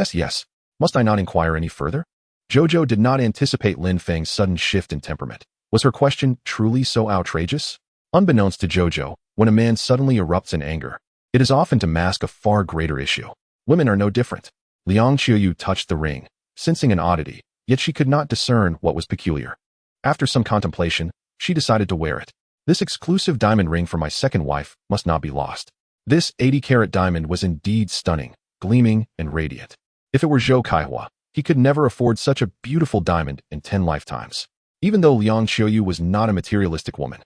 A: Must I not inquire any further? Jojo did not anticipate Lin Feng's sudden shift in temperament. Was her question truly so outrageous? Unbeknownst to Jojo, when a man suddenly erupts in anger, it is often to mask a far greater issue. Women are no different. Liang Qiuyu touched the ring, sensing an oddity, yet she could not discern what was peculiar. After some contemplation, she decided to wear it. This exclusive diamond ring for my second wife must not be lost. This 80-carat diamond was indeed stunning, gleaming, and radiant. If it were Zhou Kaihua, he could never afford such a beautiful diamond in 10 lifetimes. Even though Liang Qiuyu was not a materialistic woman,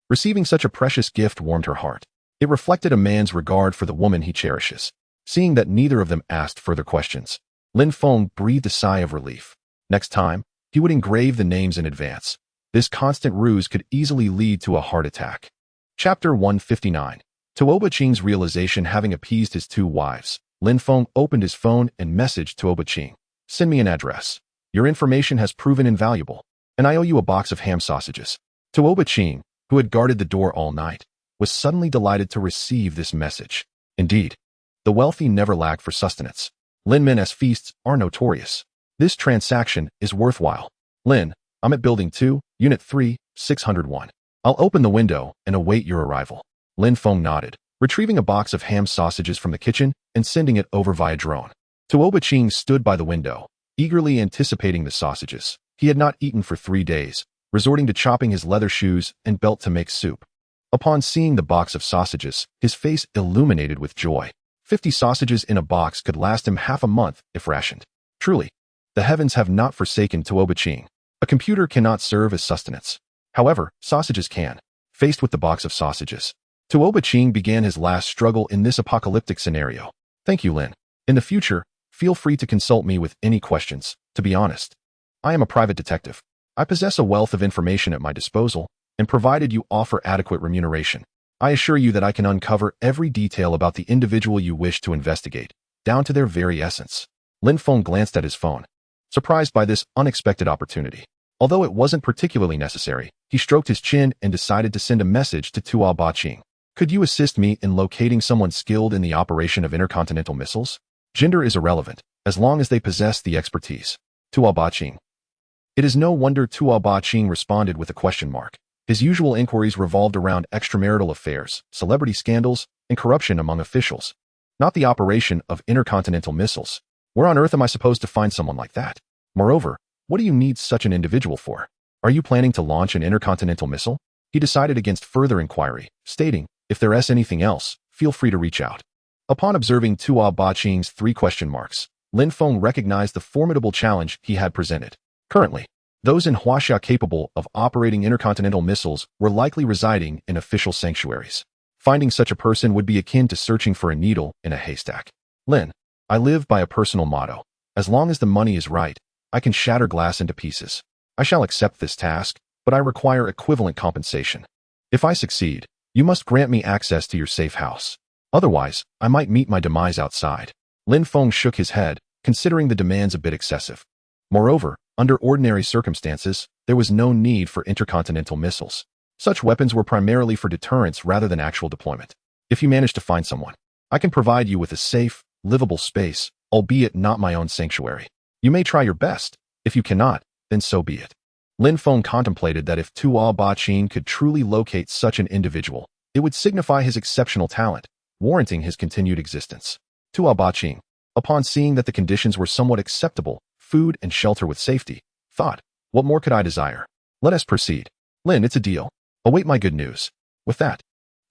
A: receiving such a precious gift warmed her heart. It reflected a man's regard for the woman he cherishes. Seeing that neither of them asked further questions, Lin Feng breathed a sigh of relief. Next time, he would engrave the names in advance. This constant ruse could easily lead to a heart attack. Chapter 159. Tuoba Qing's realization having appeased his two wives, Lin Feng opened his phone and messaged Tuoba Qing. Send me an address. Your information has proven invaluable, and I owe you a box of ham sausages. Tuoba Qing, who had guarded the door all night, was suddenly delighted to receive this message. Indeed, the wealthy never lack for sustenance. Lin Min's feasts are notorious. This transaction is worthwhile. Lin, I'm at Building 2, Unit 3, 601. I'll open the window and await your arrival. Lin Feng nodded, retrieving a box of ham sausages from the kitchen and sending it over via drone. Tuoba Qing stood by the window, eagerly anticipating the sausages. He had not eaten for 3 days, resorting to chopping his leather shoes and belt to make soup. Upon seeing the box of sausages, his face illuminated with joy. 50 sausages in a box could last him half a month if rationed. Truly, the heavens have not forsaken Tuoba Qing. A computer cannot serve as sustenance. However, sausages can. Faced with the box of sausages, Tuoba Qing began his last struggle in this apocalyptic scenario. Thank you, Lin. In the future, feel free to consult me with any questions. To be honest, I am a private detective. I possess a wealth of information at my disposal, and provided you offer adequate remuneration, I assure you that I can uncover every detail about the individual you wish to investigate, down to their very essence. Lin Feng glanced at his phone, surprised by this unexpected opportunity. Although it wasn't particularly necessary, he stroked his chin and decided to send a message to Tuoba Qing. Could you assist me in locating someone skilled in the operation of intercontinental missiles? Gender is irrelevant, as long as they possess the expertise. Tuoba Qing. It is no wonder Tuoba Qing responded with a question mark. His usual inquiries revolved around extramarital affairs, celebrity scandals, and corruption among officials. Not the operation of intercontinental missiles. Where on earth am I supposed to find someone like that? Moreover, what do you need such an individual for? Are you planning to launch an intercontinental missile? He decided against further inquiry, stating, if there is anything else, feel free to reach out. Upon observing Tuoba Qing's 3 question marks, Lin Feng recognized the formidable challenge he had presented. Currently, those in Huaxia capable of operating intercontinental missiles were likely residing in official sanctuaries. Finding such a person would be akin to searching for a needle in a haystack. Lin, I live by a personal motto. As long as the money is right, I can shatter glass into pieces. I shall accept this task, but I require equivalent compensation. If I succeed, you must grant me access to your safe house. Otherwise, I might meet my demise outside. Lin Feng shook his head, considering the demands a bit excessive. Moreover, under ordinary circumstances, there was no need for intercontinental missiles. Such weapons were primarily for deterrence rather than actual deployment. If you manage to find someone, I can provide you with a safe, livable space, albeit not my own sanctuary. You may try your best. If you cannot, then so be it. Lin Feng contemplated that if Tuo Ba-Qing could truly locate such an individual, it would signify his exceptional talent, warranting his continued existence. Tuo Ba-Qing, upon seeing that the conditions were somewhat acceptable, food and shelter with safety, thought, what more could I desire? Let us proceed. Lin, it's a deal. Await my good news. With that,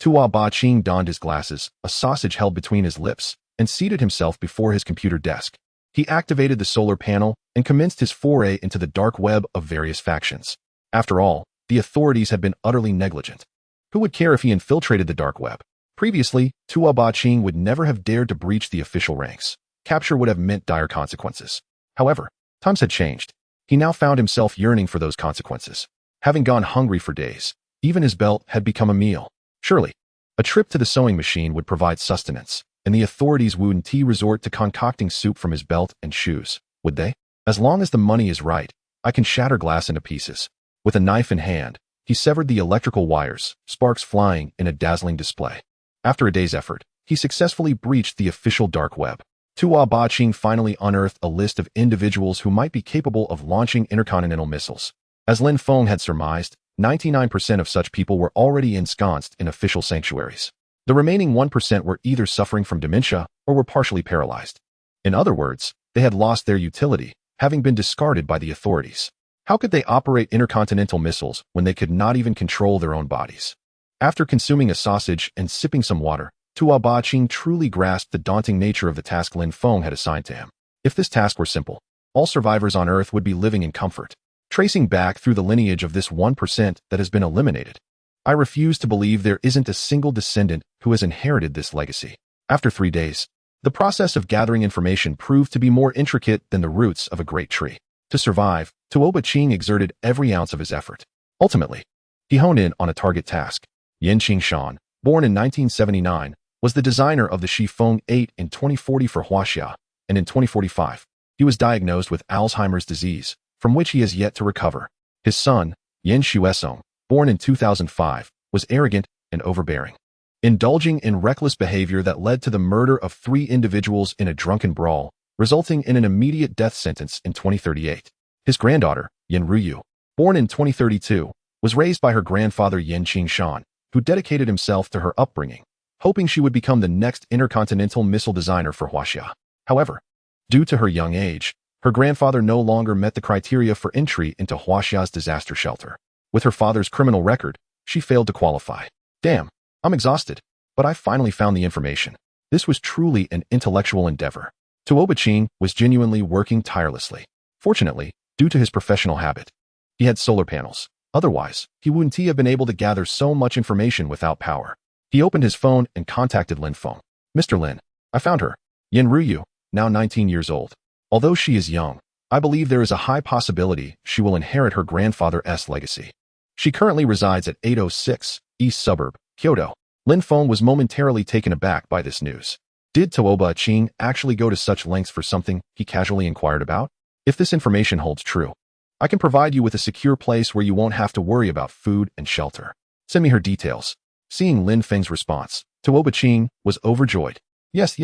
A: Tuo Ba-Qing donned his glasses, a sausage held between his lips, and seated himself before his computer desk. He activated the solar panel and commenced his foray into the dark web of various factions. After all, the authorities had been utterly negligent. Who would care if he infiltrated the dark web? Previously, Tuo Ba-Qing would never have dared to breach the official ranks. Capture would have meant dire consequences. However, times had changed. He now found himself yearning for those consequences. Having gone hungry for days, even his belt had become a meal. Surely, a trip to the sewing machine would provide sustenance, and the authorities wouldn't resort to concocting soup from his belt and shoes, would they? As long as the money is right, I can shatter glass into pieces. With a knife in hand, he severed the electrical wires, sparks flying in a dazzling display. After a day's effort, he successfully breached the official dark web. Tuo Ba-Qing finally unearthed a list of individuals who might be capable of launching intercontinental missiles. As Lin Feng had surmised, 99% of such people were already ensconced in official sanctuaries. The remaining 1% were either suffering from dementia or were partially paralyzed. In other words, they had lost their utility, having been discarded by the authorities. How could they operate intercontinental missiles when they could not even control their own bodies? After consuming a sausage and sipping some water, Tuo Ba-Qing truly grasped the daunting nature of the task Lin Feng had assigned to him. If this task were simple, all survivors on Earth would be living in comfort. Tracing back through the lineage of this 1% that has been eliminated, I refuse to believe there isn't a single descendant who has inherited this legacy. After 3 days, the process of gathering information proved to be more intricate than the roots of a great tree. To survive, Tuo Ba-Qing exerted every ounce of his effort. Ultimately, he honed in on a target task. Yin Qingshan, born in 1979, was the designer of the Shifeng 8 in 2040 for Huaxia, and in 2045, he was diagnosed with Alzheimer's disease, from which he has yet to recover. His son, Yin Xuesong, born in 2005, was arrogant and overbearing, indulging in reckless behavior that led to the murder of 3 individuals in a drunken brawl, resulting in an immediate death sentence in 2038. His granddaughter, Yin Ruyu, born in 2032, was raised by her grandfather Yin Qingshan, who dedicated himself to her upbringing, hoping she would become the next intercontinental missile designer for Huaxia. However, due to her young age, her grandfather no longer met the criteria for entry into Huaxia's disaster shelter. With her father's criminal record, she failed to qualify. Damn, I'm exhausted, but I finally found the information. This was truly an intellectual endeavor. Tuo Ba-Qing was genuinely working tirelessly. Fortunately, due to his professional habit, he had solar panels. Otherwise, he wouldn't have been able to gather so much information without power. He opened his phone and contacted Lin Feng. Mr. Lin, I found her. Yin Ruyu, now 19 years old. Although she is young, I believe there is a high possibility she will inherit her grandfather's legacy. She currently resides at 806 East Suburb, Kyoto. Lin Feng was momentarily taken aback by this news. Did Tuo Ba-Qing actually go to such lengths for something he casually inquired about? If this information holds true, I can provide you with a secure place where you won't have to worry about food and shelter. Send me her details. Seeing Lin Feng's response, Tuo Ba-Qing was overjoyed. Yes.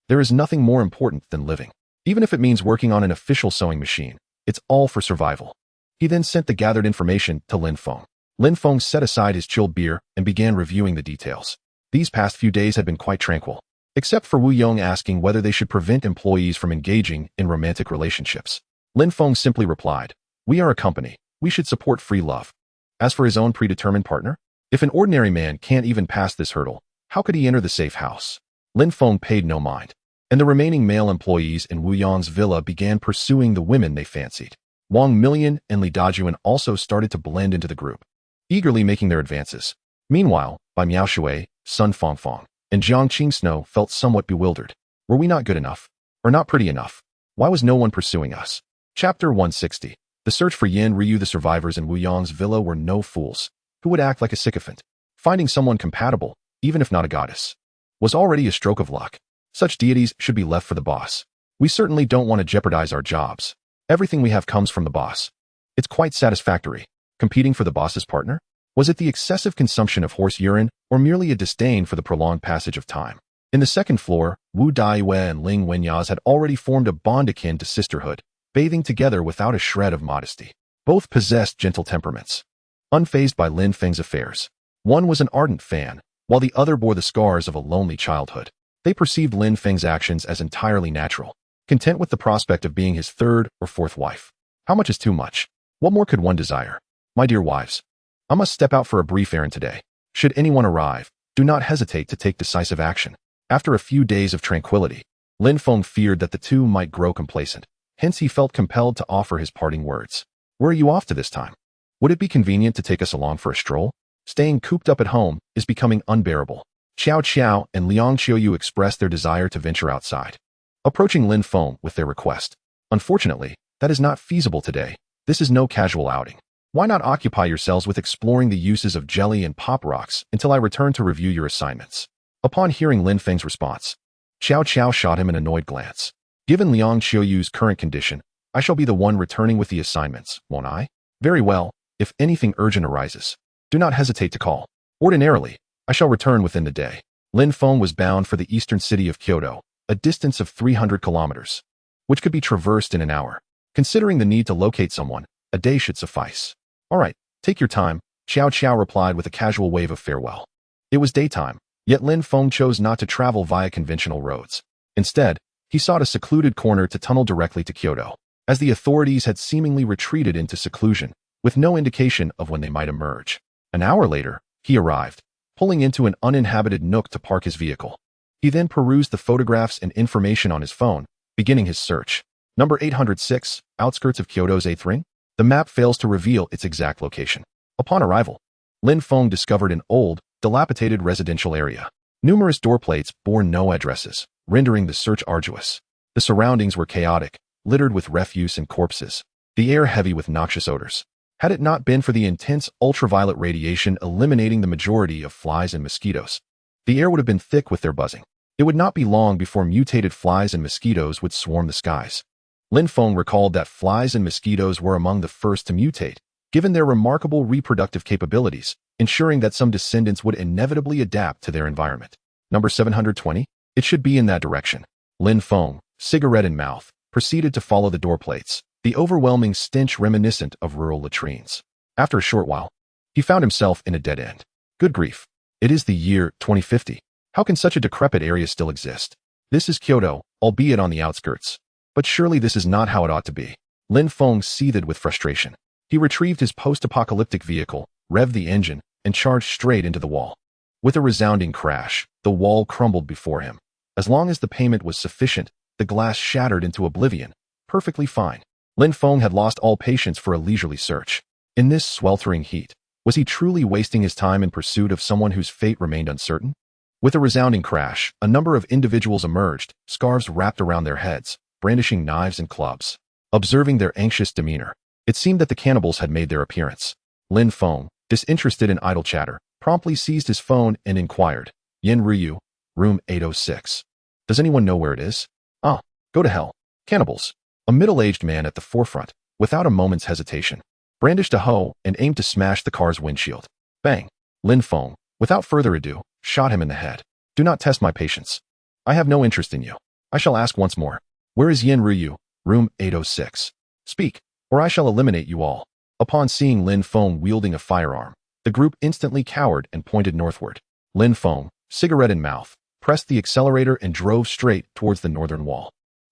A: There is nothing more important than living. Even if it means working on an official sewing machine, it's all for survival. He then sent the gathered information to Lin Feng. Lin Feng set aside his chilled beer and began reviewing the details. These past few days had been quite tranquil, except for Wu Yong asking whether they should prevent employees from engaging in romantic relationships. Lin Feng simply replied, "We are a company. We should support free love." As for his own predetermined partner, if an ordinary man can't even pass this hurdle, how could he enter the safe house? Lin Feng paid no mind, and the remaining male employees in Wu Yong's villa began pursuing the women they fancied. Wang Million and Li Dajuan also started to blend into the group, eagerly making their advances. Meanwhile, by Miaoshui, Sun Fongfong, and Jiang Qingsnow felt somewhat bewildered. Were we not good enough? Or not pretty enough? Why was no one pursuing us? Chapter 160. The search for Yin Ryu. The survivors in Wu Yang's villa were no fools, who would act like a sycophant. Finding someone compatible, even if not a goddess, was already a stroke of luck. Such deities should be left for the boss. We certainly don't want to jeopardize our jobs. Everything we have comes from the boss. It's quite satisfactory. Competing for the boss's partner? Was it the excessive consumption of horse urine, or merely a disdain for the prolonged passage of time? In the second floor, Wu Daiyue and Ling Wenyaz had already formed a bond akin to sisterhood, bathing together without a shred of modesty. Both possessed gentle temperaments, unfazed by Lin Feng's affairs. One was an ardent fan, while the other bore the scars of a lonely childhood. They perceived Lin Feng's actions as entirely natural, content with the prospect of being his third or fourth wife. How much is too much? What more could one desire? My dear wives, I must step out for a brief errand today. Should anyone arrive, do not hesitate to take decisive action. After a few days of tranquility, Lin Feng feared that the two might grow complacent. Hence he felt compelled to offer his parting words. Where are you off to this time? Would it be convenient to take us along for a stroll? Staying cooped up at home is becoming unbearable. Xiao Qiao and Liang Qiuyu expressed their desire to venture outside, approaching Lin Feng with their request. Unfortunately, that is not feasible today. This is no casual outing. Why not occupy yourselves with exploring the uses of jelly and pop rocks until I return to review your assignments? Upon hearing Lin Feng's response, Xiao Qiao shot him an annoyed glance. Given Liang Qiuyu's current condition, I shall be the one returning with the assignments, won't I? Very well, if anything urgent arises, do not hesitate to call. Ordinarily, I shall return within the day. Lin Feng was bound for the eastern city of Kyoto, a distance of 300 kilometers, which could be traversed in an hour. Considering the need to locate someone, a day should suffice. All right, take your time, Xiao Qiao replied with a casual wave of farewell. It was daytime, yet Lin Feng chose not to travel via conventional roads. Instead, he sought a secluded corner to tunnel directly to Kyoto, as the authorities had seemingly retreated into seclusion, with no indication of when they might emerge. An hour later, he arrived, pulling into an uninhabited nook to park his vehicle. He then perused the photographs and information on his phone, beginning his search. Number 806, outskirts of Kyoto's 8th ring? The map fails to reveal its exact location. Upon arrival, Lin Feng discovered an old, dilapidated residential area. Numerous door plates bore no addresses, rendering the search arduous. The surroundings were chaotic, littered with refuse and corpses, the air heavy with noxious odors. Had it not been for the intense ultraviolet radiation eliminating the majority of flies and mosquitoes, the air would have been thick with their buzzing. It would not be long before mutated flies and mosquitoes would swarm the skies. Lin Feng recalled that flies and mosquitoes were among the first to mutate, given their remarkable reproductive capabilities, ensuring that some descendants would inevitably adapt to their environment. Number 720? It should be in that direction. Lin Feng, cigarette in mouth, proceeded to follow the door plates, the overwhelming stench reminiscent of rural latrines. After a short while, he found himself in a dead end. Good grief. It is the year 2050. How can such a decrepit area still exist? This is Kyoto, albeit on the outskirts. But surely this is not how it ought to be. Lin Feng seethed with frustration. He retrieved his post-apocalyptic vehicle, revved the engine, and charged straight into the wall. With a resounding crash, the wall crumbled before him. As long as the payment was sufficient, the glass shattered into oblivion. Perfectly fine. Lin Feng had lost all patience for a leisurely search. In this sweltering heat, was he truly wasting his time in pursuit of someone whose fate remained uncertain? With a resounding crash, a number of individuals emerged, scarves wrapped around their heads, brandishing knives and clubs. Observing their anxious demeanor, it seemed that the cannibals had made their appearance. Lin Feng, disinterested in idle chatter, promptly seized his phone and inquired, Yin Ryu, room 806. Does anyone know where it is? Ah, go to hell. Cannibals. A middle-aged man at the forefront, without a moment's hesitation, brandished a hoe and aimed to smash the car's windshield. Bang. Lin Feng, without further ado, shot him in the head. Do not test my patience. I have no interest in you. I shall ask once more. Where is Yin Ryu, room 806? Speak, or I shall eliminate you all. Upon seeing Lin Feng wielding a firearm, the group instantly cowered and pointed northward. Lin Feng, cigarette in mouth, pressed the accelerator and drove straight towards the northern wall.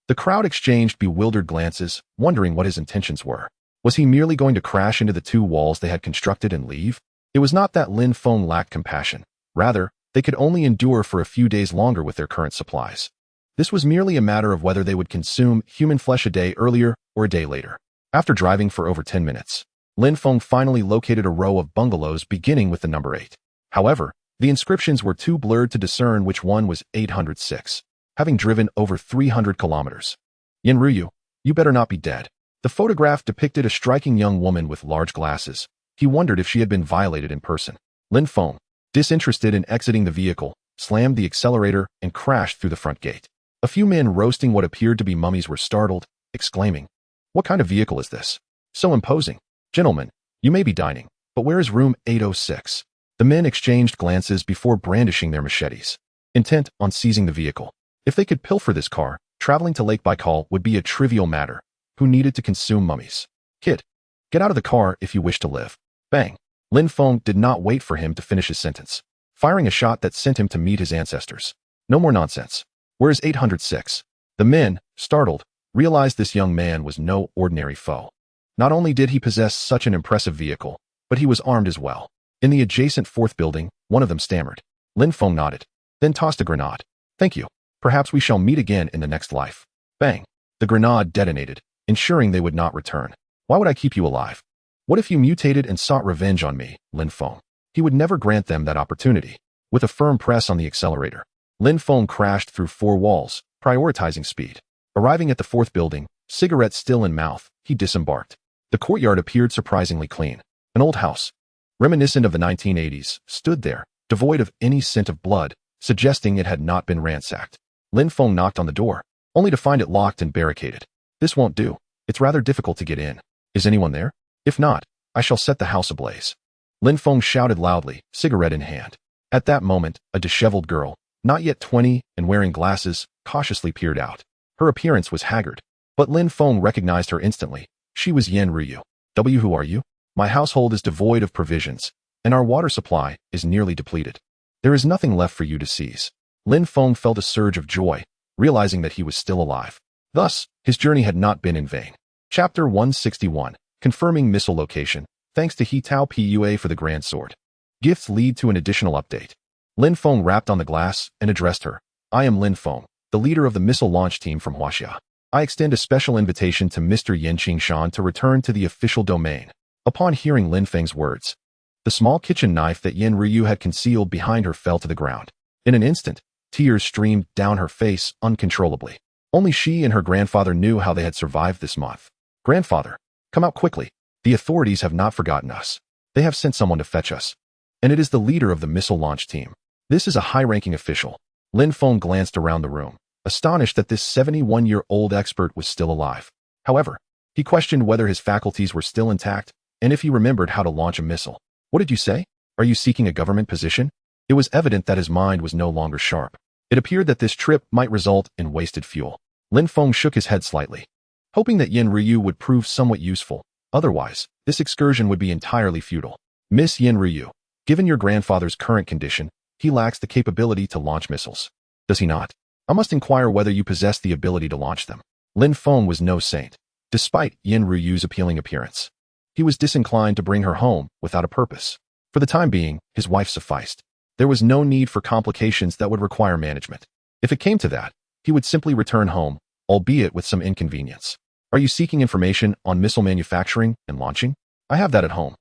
A: The crowd exchanged bewildered glances, wondering what his intentions were. Was he merely going to crash into the two walls they had constructed and leave? It was not that Lin Feng lacked compassion. Rather, they could only endure for a few days longer with their current supplies. This was merely a matter of whether they would consume human flesh a day earlier or a day later. After driving for over 10 minutes, Lin Feng finally located a row of bungalows beginning with the number 8. However, The inscriptions were too blurred to discern which one was 806, having driven over 300 kilometers. Yin Ruyu, you better not be dead. The photograph depicted a striking young woman with large glasses. He wondered if she had been violated in person. Lin Feng, disinterested in exiting the vehicle, slammed the accelerator and crashed through the front gate. A few men roasting what appeared to be mummies were startled, exclaiming, "What kind of vehicle is this? So imposing. Gentlemen, you may be dining, but where is room 806? The men exchanged glances before brandishing their machetes, intent on seizing the vehicle. If they could pilfer this car, traveling to Lake Baikal would be a trivial matter. Who needed to consume mummies? Kid, get out of the car if you wish to live. Bang. Lin Feng did not wait for him to finish his sentence, firing a shot that sent him to meet his ancestors. No more nonsense. Where is 806? The men, startled, realized this young man was no ordinary foe. Not only did he possess such an impressive vehicle, but he was armed as well. In the adjacent fourth building, one of them stammered. Lin Feng nodded, then tossed a grenade. Thank you. Perhaps we shall meet again in the next life. Bang. The grenade detonated, ensuring they would not return. Why would I keep you alive? What if you mutated and sought revenge on me, Lin Feng? He would never grant them that opportunity. With a firm press on the accelerator, Lin Feng crashed through 4 walls, prioritizing speed. Arriving at the fourth building, cigarette still in mouth, he disembarked. The courtyard appeared surprisingly clean. An old house, reminiscent of the 1980s, stood there, devoid of any scent of blood, suggesting it had not been ransacked. Lin Feng knocked on the door, only to find it locked and barricaded. This won't do. It's rather difficult to get in. Is anyone there? If not, I shall set the house ablaze. Lin Feng shouted loudly, cigarette in hand. At that moment, a disheveled girl, not yet 20 and wearing glasses, cautiously peered out. Her appearance was haggard, but Lin Feng recognized her instantly. She was Yin Ruyu. Who are you? My household is devoid of provisions, and our water supply is nearly depleted. There is nothing left for you to seize. Lin Feng felt a surge of joy, realizing that he was still alive. Thus, his journey had not been in vain. Chapter 161. Confirming missile location. Thanks to He Tao Pua for the Grand Sword. Gifts lead to an additional update. Lin Feng rapped on the glass and addressed her. I am Lin Feng, the leader of the missile launch team from Huaxia. I extend a special invitation to Mr. Yen Qingshan to return to the official domain. Upon hearing Lin Feng's words, the small kitchen knife that Yin Ruyu had concealed behind her fell to the ground. In an instant, tears streamed down her face uncontrollably. Only she and her grandfather knew how they had survived this month. Grandfather, come out quickly. The authorities have not forgotten us. They have sent someone to fetch us. And it is the leader of the missile launch team. This is a high-ranking official. Lin Feng glanced around the room, astonished that this 71-year-old expert was still alive. However, he questioned whether his faculties were still intact and if he remembered how to launch a missile. What did you say? Are you seeking a government position? It was evident that his mind was no longer sharp. It appeared that this trip might result in wasted fuel. Lin Feng shook his head slightly, hoping that Yin Ruyu would prove somewhat useful. Otherwise, this excursion would be entirely futile. Miss Yin Ruyu, given your grandfather's current condition, he lacks the capability to launch missiles. Does he not? I must inquire whether you possess the ability to launch them. Lin Feng was no saint, despite Yin Ruyu's appealing appearance. He was disinclined to bring her home without a purpose. For the time being, his wife sufficed. There was no need for complications that would require management. If it came to that, he would simply return home, albeit with some inconvenience. Are you seeking information on missile manufacturing and launching? I have that at home.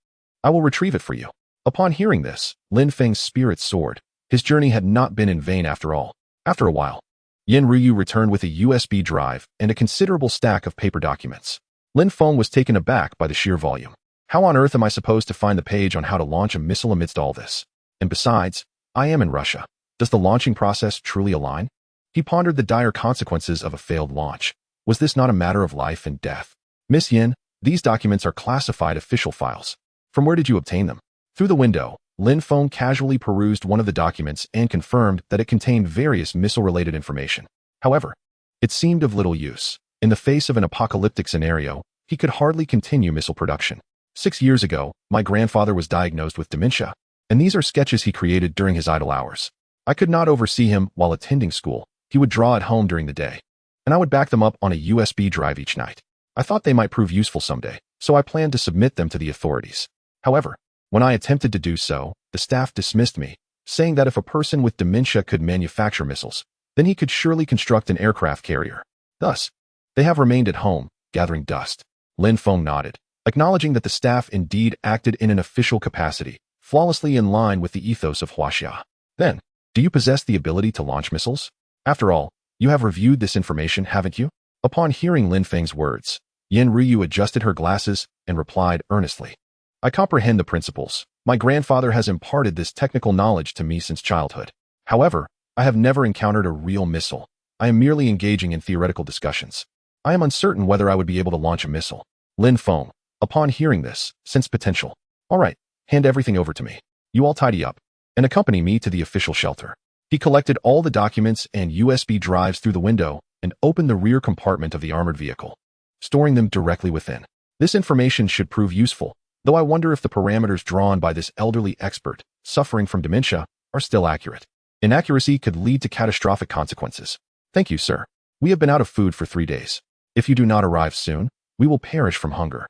A: I will retrieve it for you. Upon hearing this, Lin Feng's spirits soared. His journey had not been in vain after all. After a while, Yin Ruyu returned with a USB drive and a considerable stack of paper documents. Lin Feng was taken aback by the sheer volume. How on earth am I supposed to find the page on how to launch a missile amidst all this? And besides, I am in Russia. Does the launching process truly align? He pondered the dire consequences of a failed launch. Was this not a matter of life and death? Miss Yin, these documents are classified official files. From where did you obtain them? Through the window, Lin Feng casually perused one of the documents and confirmed that it contained various missile-related information. However, it seemed of little use. In the face of an apocalyptic scenario, he could hardly continue missile production. 6 years ago, my grandfather was diagnosed with dementia, and these are sketches he created during his idle hours. I could not oversee him while attending school. He would draw at home during the day, and I would back them up on a USB drive each night. I thought they might prove useful someday, so I planned to submit them to the authorities. However, when I attempted to do so, the staff dismissed me, saying that if a person with dementia could manufacture missiles, then he could surely construct an aircraft carrier. Thus, they have remained at home, gathering dust. Lin Feng nodded, acknowledging that the staff indeed acted in an official capacity, flawlessly in line with the ethos of Huaxia. Then, do you possess the ability to launch missiles? After all, you have reviewed this information, haven't you? Upon hearing Lin Feng's words, Yin Ruyu adjusted her glasses and replied earnestly. I comprehend the principles. My grandfather has imparted this technical knowledge to me since childhood. However, I have never encountered a real missile. I am merely engaging in theoretical discussions. I am uncertain whether I would be able to launch a missile. Lin Feng, upon hearing this, sensed potential. All right, hand everything over to me. You all tidy up and accompany me to the official shelter. He collected all the documents and USB drives through the window and opened the rear compartment of the armored vehicle, storing them directly within. This information should prove useful, though I wonder if the parameters drawn by this elderly expert, suffering from dementia, are still accurate. Inaccuracy could lead to catastrophic consequences. Thank you, sir. We have been out of food for 3 days. If you do not arrive soon, we will perish from hunger.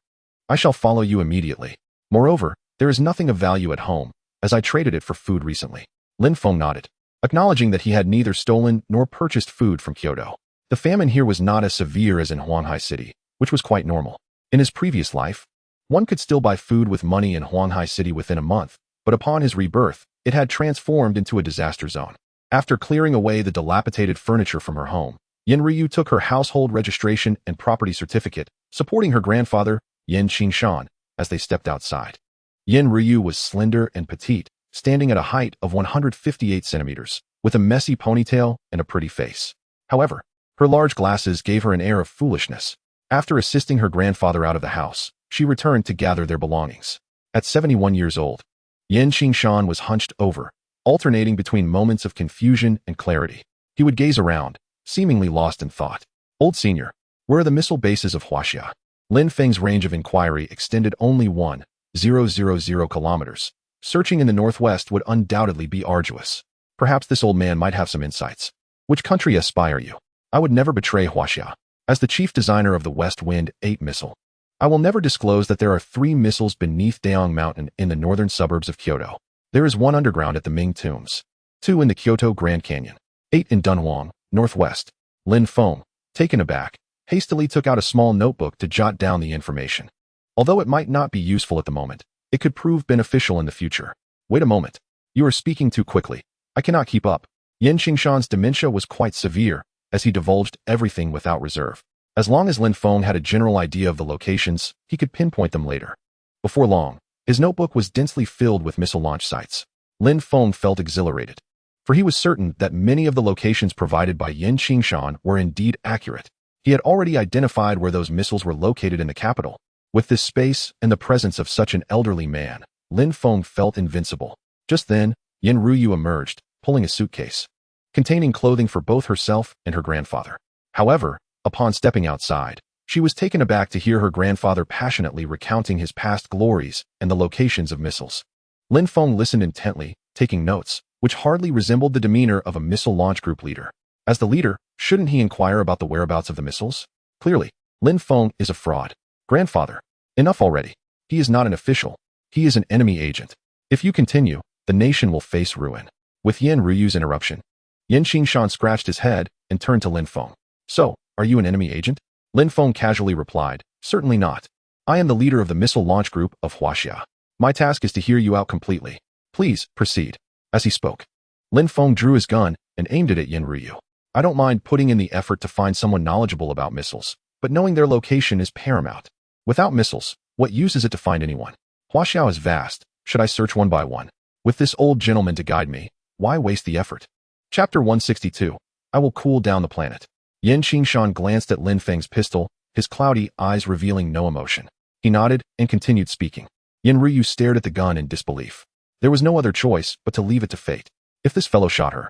A: I shall follow you immediately. Moreover, there is nothing of value at home, as I traded it for food recently. Lin Feng nodded, acknowledging that he had neither stolen nor purchased food from Kyoto. The famine here was not as severe as in Huanghai City, which was quite normal. In his previous life, one could still buy food with money in Huanghai City within a month, but upon his rebirth, it had transformed into a disaster zone. After clearing away the dilapidated furniture from her home, Yin Ryu took her household registration and property certificate, supporting her grandfather, Yin Qingshan, as they stepped outside. Yin Ryu was slender and petite, standing at a height of 158 centimeters, with a messy ponytail and a pretty face. However, her large glasses gave her an air of foolishness. After assisting her grandfather out of the house, she returned to gather their belongings. At 71 years old, Yin Qingshan was hunched over, alternating between moments of confusion and clarity. He would gaze around, seemingly lost in thought. Old senior, where are the missile bases of Huaxia? Lin Feng's range of inquiry extended only 1,000 kilometers. Searching in the northwest would undoubtedly be arduous. Perhaps this old man might have some insights. Which country aspire you? I would never betray Huaxia. As the chief designer of the West Wind 8 missile, I will never disclose that there are 3 missiles beneath Daeong Mountain in the northern suburbs of Kyoto. There is 1 underground at the Ming Tombs, 2 in the Kyoto Grand Canyon, 8 in Dunhuang, northwest. Lin Feng, taken aback, hastily took out a small notebook to jot down the information. Although it might not be useful at the moment, it could prove beneficial in the future. Wait a moment. You are speaking too quickly. I cannot keep up. Yin Qingshan's dementia was quite severe, as he divulged everything without reserve. As long as Lin Feng had a general idea of the locations, he could pinpoint them later. Before long, his notebook was densely filled with missile launch sites. Lin Feng felt exhilarated, for he was certain that many of the locations provided by Yin Qingshan were indeed accurate. He had already identified where those missiles were located in the capital. With this space and the presence of such an elderly man, Lin Feng felt invincible. Just then, Yin Ruyu emerged, pulling a suitcase containing clothing for both herself and her grandfather. However, upon stepping outside, she was taken aback to hear her grandfather passionately recounting his past glories and the locations of missiles. Lin Feng listened intently, taking notes, which hardly resembled the demeanor of a missile launch group leader. As the leader, shouldn't he inquire about the whereabouts of the missiles? Clearly, Lin Feng is a fraud. Grandfather, enough already. He is not an official. He is an enemy agent. If you continue, the nation will face ruin. With Yin Ruyu's interruption, Yin Qingshan scratched his head and turned to Lin Feng. So, are you an enemy agent? Lin Feng casually replied, certainly not. I am the leader of the missile launch group of Huaxia. My task is to hear you out completely. Please, proceed. As he spoke, Lin Feng drew his gun and aimed it at Yin Ryu. I don't mind putting in the effort to find someone knowledgeable about missiles, but knowing their location is paramount. Without missiles, what use is it to find anyone? Huaxiao is vast. Should I search one by one? With this old gentleman to guide me, why waste the effort? Chapter 162. I will cool down the planet. Yin Qingshan glanced at Lin Feng's pistol, his cloudy eyes revealing no emotion. He nodded and continued speaking. Yin Ryu stared at the gun in disbelief. There was no other choice but to leave it to fate. If this fellow shot her,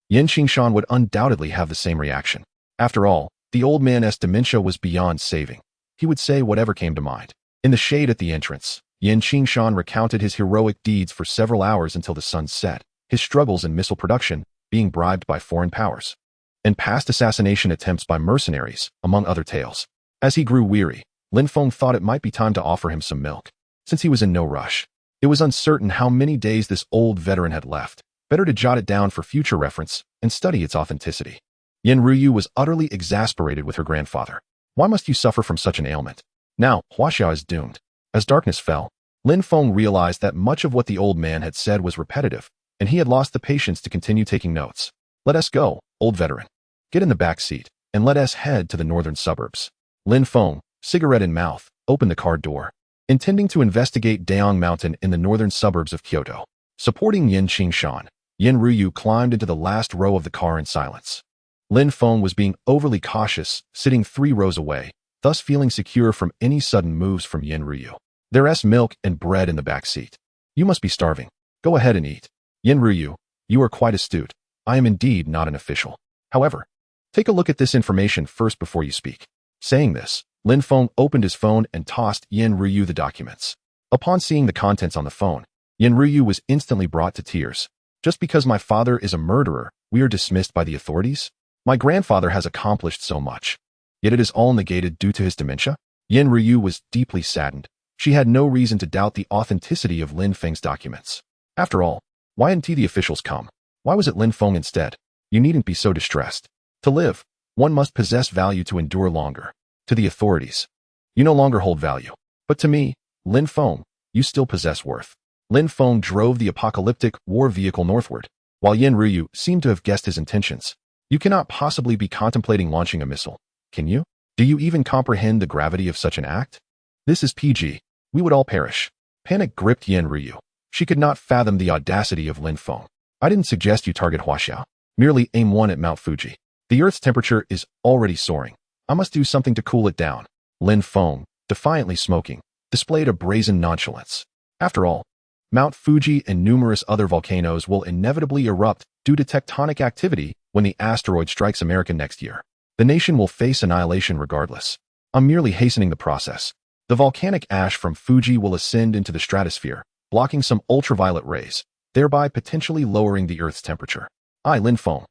A: Yin Qingshan would undoubtedly have the same reaction. After all, the old man's dementia was beyond saving. He would say whatever came to mind. In the shade at the entrance, Yin Qingshan recounted his heroic deeds for several hours until the sun set, his struggles in missile production, being bribed by foreign powers, and past assassination attempts by mercenaries, among other tales. As he grew weary, Lin Feng thought it might be time to offer him some milk, since he was in no rush. It was uncertain how many days this old veteran had left. Better to jot it down for future reference and study its authenticity. Yin Ryu was utterly exasperated with her grandfather. Why must you suffer from such an ailment? Now, Huaxia is doomed. As darkness fell, Lin Feng realized that much of what the old man had said was repetitive, and he had lost the patience to continue taking notes. Let us go, old veteran. Get in the back seat, and let us head to the northern suburbs. Lin Feng, cigarette in mouth, opened the car door, intending to investigate Daong Mountain in the northern suburbs of Kyoto. Supporting Yin Qingshan, Yin Ruyu climbed into the last row of the car in silence. Lin Feng was being overly cautious, sitting 3 rows away, thus feeling secure from any sudden moves from Yin Ruyu. There's milk and bread in the back seat. You must be starving. Go ahead and eat. Yin Ruyu, you are quite astute. I am indeed not an official. However, take a look at this information first before you speak. Saying this, Lin Feng opened his phone and tossed Yin Ruyu the documents. Upon seeing the contents on the phone, Yin Ruyu was instantly brought to tears. Just because my father is a murderer, we are dismissed by the authorities? My grandfather has accomplished so much. Yet it is all negated due to his dementia? Yin Ruyu was deeply saddened. She had no reason to doubt the authenticity of Lin Feng's documents. After all, why didn't the officials come? Why was it Lin Feng instead? You needn't be so distressed. To live, one must possess value to endure longer. To the authorities, you no longer hold value. But to me, Lin Feng, you still possess worth. Lin Feng drove the apocalyptic war vehicle northward, while Yin Ruyu seemed to have guessed his intentions. You cannot possibly be contemplating launching a missile, can you? Do you even comprehend the gravity of such an act? This is PG. We would all perish. Panic gripped Yin Ruyu. She could not fathom the audacity of Lin Feng. I didn't suggest you target Huaxiao. Merely aim one at Mount Fuji. The Earth's temperature is already soaring. I must do something to cool it down. Lin Feng, defiantly smoking, displayed a brazen nonchalance. After all, Mount Fuji and numerous other volcanoes will inevitably erupt due to tectonic activity when the asteroid strikes America next year. The nation will face annihilation regardless. I'm merely hastening the process. The volcanic ash from Fuji will ascend into the stratosphere, blocking some ultraviolet rays, thereby potentially lowering the Earth's temperature. I, Lin Feng,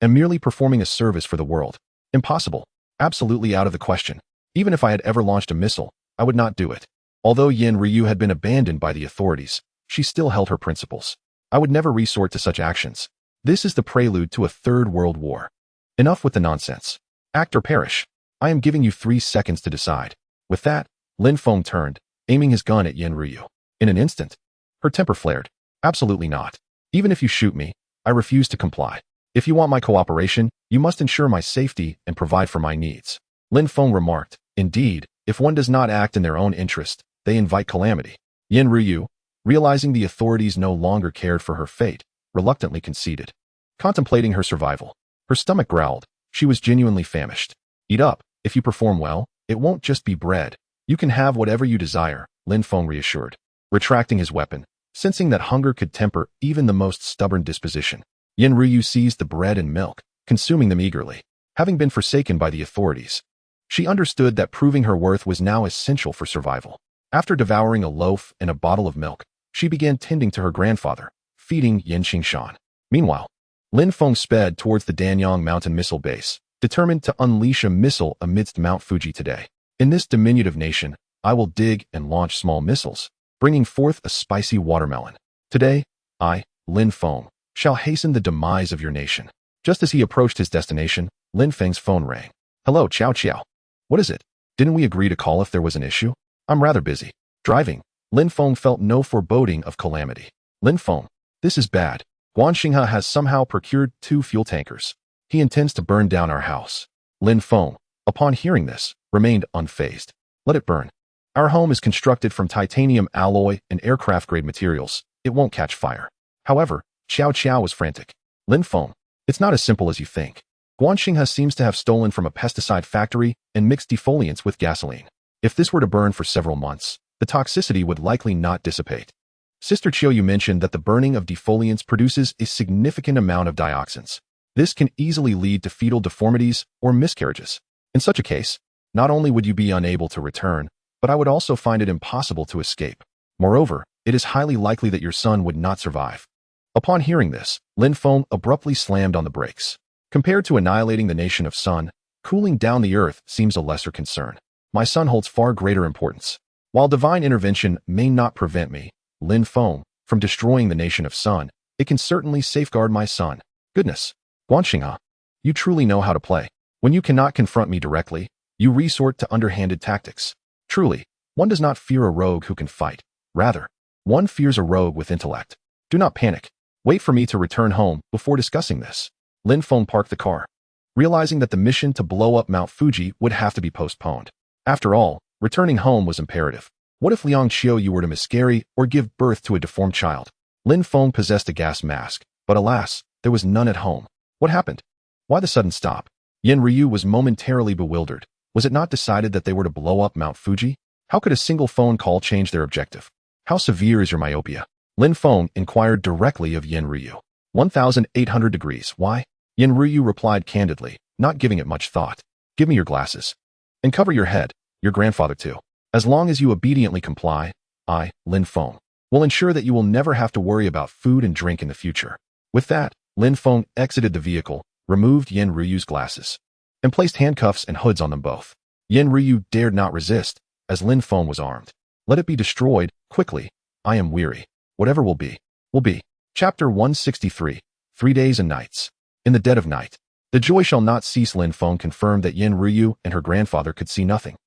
A: am merely performing a service for the world. Impossible. Absolutely out of the question. Even if I had ever launched a missile, I would not do it. Although Yin Ruyu had been abandoned by the authorities, she still held her principles. I would never resort to such actions. This is the prelude to a third world war. Enough with the nonsense. Act or perish. I am giving you 3 seconds to decide. With that, Lin Feng turned, aiming his gun at Yin Ruyu. In an instant, her temper flared. Absolutely not. Even if you shoot me, I refuse to comply. If you want my cooperation, you must ensure my safety and provide for my needs. Lin Feng remarked, indeed, if one does not act in their own interest, they invite calamity. Yin Ruyu, realizing the authorities no longer cared for her fate, reluctantly conceded. Contemplating her survival, her stomach growled. She was genuinely famished. Eat up. If you perform well, it won't just be bread. You can have whatever you desire, Lin Feng reassured. Retracting his weapon, sensing that hunger could temper even the most stubborn disposition, Yin Ruyu seized the bread and milk, consuming them eagerly. Having been forsaken by the authorities, she understood that proving her worth was now essential for survival. After devouring a loaf and a bottle of milk, she began tending to her grandfather, feeding Yin Qingshan. Meanwhile, Lin Feng sped towards the Danyang Mountain Missile Base, determined to unleash a missile amidst Mount Fuji today. In this diminutive nation, I will dig and launch small missiles, bringing forth a spicy watermelon. Today, I, Lin Feng, shall hasten the demise of your nation. Just as he approached his destination, Lin Feng's phone rang. Hello, Qiao Qiao. What is it? Didn't we agree to call if there was an issue? I'm rather busy. Driving. Lin Feng felt no foreboding of calamity. Lin Feng, this is bad. Guan Xinghe has somehow procured 2 fuel tankers. He intends to burn down our house. Lin Feng, upon hearing this, remained unfazed. Let it burn. Our home is constructed from titanium alloy and aircraft-grade materials. It won't catch fire. However, Qiao Qiao was frantic. Lin Feng, it's not as simple as you think. Guan Xinghe seems to have stolen from a pesticide factory and mixed defoliants with gasoline. If this were to burn for several months, the toxicity would likely not dissipate. Sister Qiao, you mentioned that the burning of defoliants produces a significant amount of dioxins. This can easily lead to fetal deformities or miscarriages. In such a case, not only would you be unable to return, but I would also find it impossible to escape. Moreover, it is highly likely that your son would not survive. Upon hearing this, Lin Feng abruptly slammed on the brakes. Compared to annihilating the nation of Sun, cooling down the earth seems a lesser concern. My son holds far greater importance. While divine intervention may not prevent me, Lin Feng, from destroying the nation of Sun, it can certainly safeguard my son. Goodness. Guan Xinghe, you truly know how to play. When you cannot confront me directly, you resort to underhanded tactics. Truly, one does not fear a rogue who can fight. Rather, one fears a rogue with intellect. Do not panic. Wait for me to return home before discussing this. Lin Feng parked the car, realizing that the mission to blow up Mount Fuji would have to be postponed. After all, returning home was imperative. What if Liang Qiu were to miscarry or give birth to a deformed child? Lin Feng possessed a gas mask, but alas, there was none at home. What happened? Why the sudden stop? Yin Ryu was momentarily bewildered. Was it not decided that they were to blow up Mount Fuji? How could a single phone call change their objective? How severe is your myopia? Lin Feng inquired directly of Yin Ryu. 1,800 degrees. Why? Yin Ryu replied candidly, not giving it much thought. Give me your glasses. And cover your head, your grandfather too. As long as you obediently comply, I, Lin Feng, will ensure that you will never have to worry about food and drink in the future. With that, Lin Feng exited the vehicle, removed Yin Ryu's glasses, and placed handcuffs and hoods on them both. Yin Ryu dared not resist, as Lin Feng was armed. Let it be destroyed, quickly. I am weary. Whatever will be, will be. Chapter 163, 3 Days and Nights. In the dead of night, the joy shall not cease. Lin Feng confirmed that Yin Ryu and her grandfather could see nothing,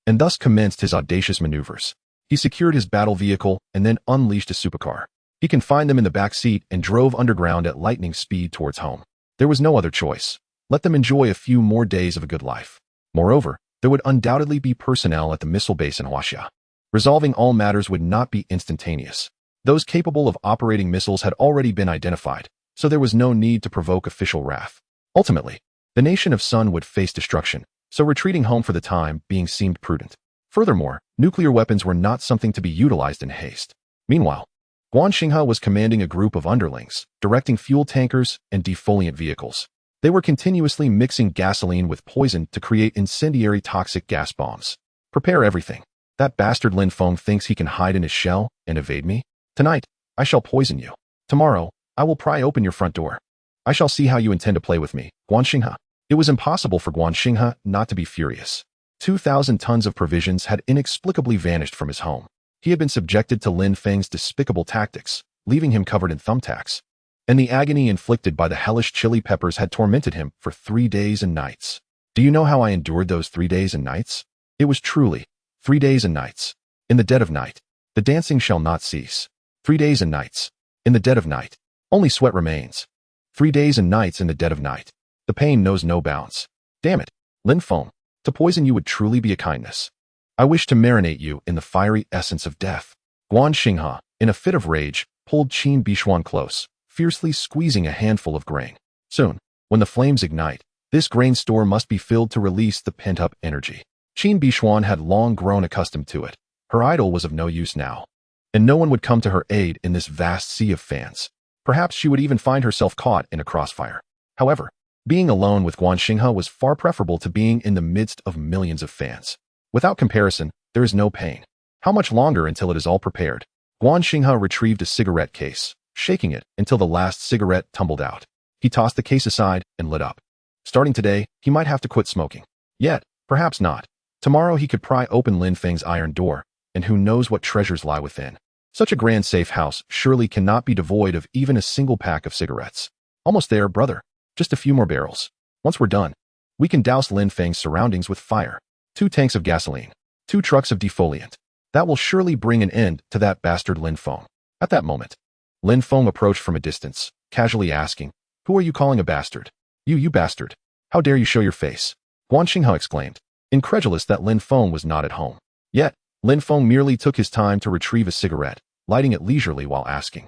A: and thus commenced his audacious maneuvers. He secured his battle vehicle and then unleashed a supercar. He confined them in the back seat and drove underground at lightning speed towards home. There was no other choice. Let them enjoy a few more days of a good life. Moreover, there would undoubtedly be personnel at the missile base in Huaxia. Resolving all matters would not be instantaneous. Those capable of operating missiles had already been identified, so there was no need to provoke official wrath. Ultimately, the nation of Sun would face destruction, so retreating home for the time being seemed prudent. Furthermore, nuclear weapons were not something to be utilized in haste. Meanwhile, Guan Xinghe was commanding a group of underlings, directing fuel tankers and defoliant vehicles. They were continuously mixing gasoline with poison to create incendiary toxic gas bombs. Prepare everything. That bastard Lin Feng thinks he can hide in his shell and evade me. Tonight, I shall poison you. Tomorrow, I will pry open your front door. I shall see how you intend to play with me, Guan Xinghe. It was impossible for Guan Xinghe not to be furious. 2,000 tons of provisions had inexplicably vanished from his home. He had been subjected to Lin Feng's despicable tactics, leaving him covered in thumbtacks. And the agony inflicted by the hellish chili peppers had tormented him for 3 days and nights. Do you know how I endured those 3 days and nights? It was truly 3 days and nights. In the dead of night, the dancing shall not cease. 3 days and nights. In the dead of night, only sweat remains. 3 days and nights in the dead of night. The pain knows no bounds. Damn it, Lin Feng. To poison you would truly be a kindness. I wish to marinate you in the fiery essence of death. Guan Xinghe, in a fit of rage, pulled Qin Bishuan close, fiercely squeezing a handful of grain. Soon, when the flames ignite, this grain store must be filled to release the pent-up energy. Qin Bishuan had long grown accustomed to it. Her idol was of no use now, and no one would come to her aid in this vast sea of fans. Perhaps she would even find herself caught in a crossfire. However, being alone with Guan Xinghe was far preferable to being in the midst of millions of fans. Without comparison, there is no pain. How much longer until it is all prepared? Guan Xinghe retrieved a cigarette case, shaking it until the last cigarette tumbled out. He tossed the case aside and lit up. Starting today, he might have to quit smoking. Yet, perhaps not. Tomorrow he could pry open Lin Feng's iron door, and who knows what treasures lie within. Such a grand safe house surely cannot be devoid of even a single pack of cigarettes. Almost there, brother. Just a few more barrels. Once we're done, we can douse Lin Feng's surroundings with fire. 2 tanks of gasoline. 2 trucks of defoliant. That will surely bring an end to that bastard Lin Feng. At that moment, Lin Feng approached from a distance, casually asking, "Who are you calling a bastard? You bastard. How dare you show your face?" Guan Xinghe exclaimed, incredulous that Lin Feng was not at home. Yet, Lin Feng merely took his time to retrieve a cigarette, lighting it leisurely while asking,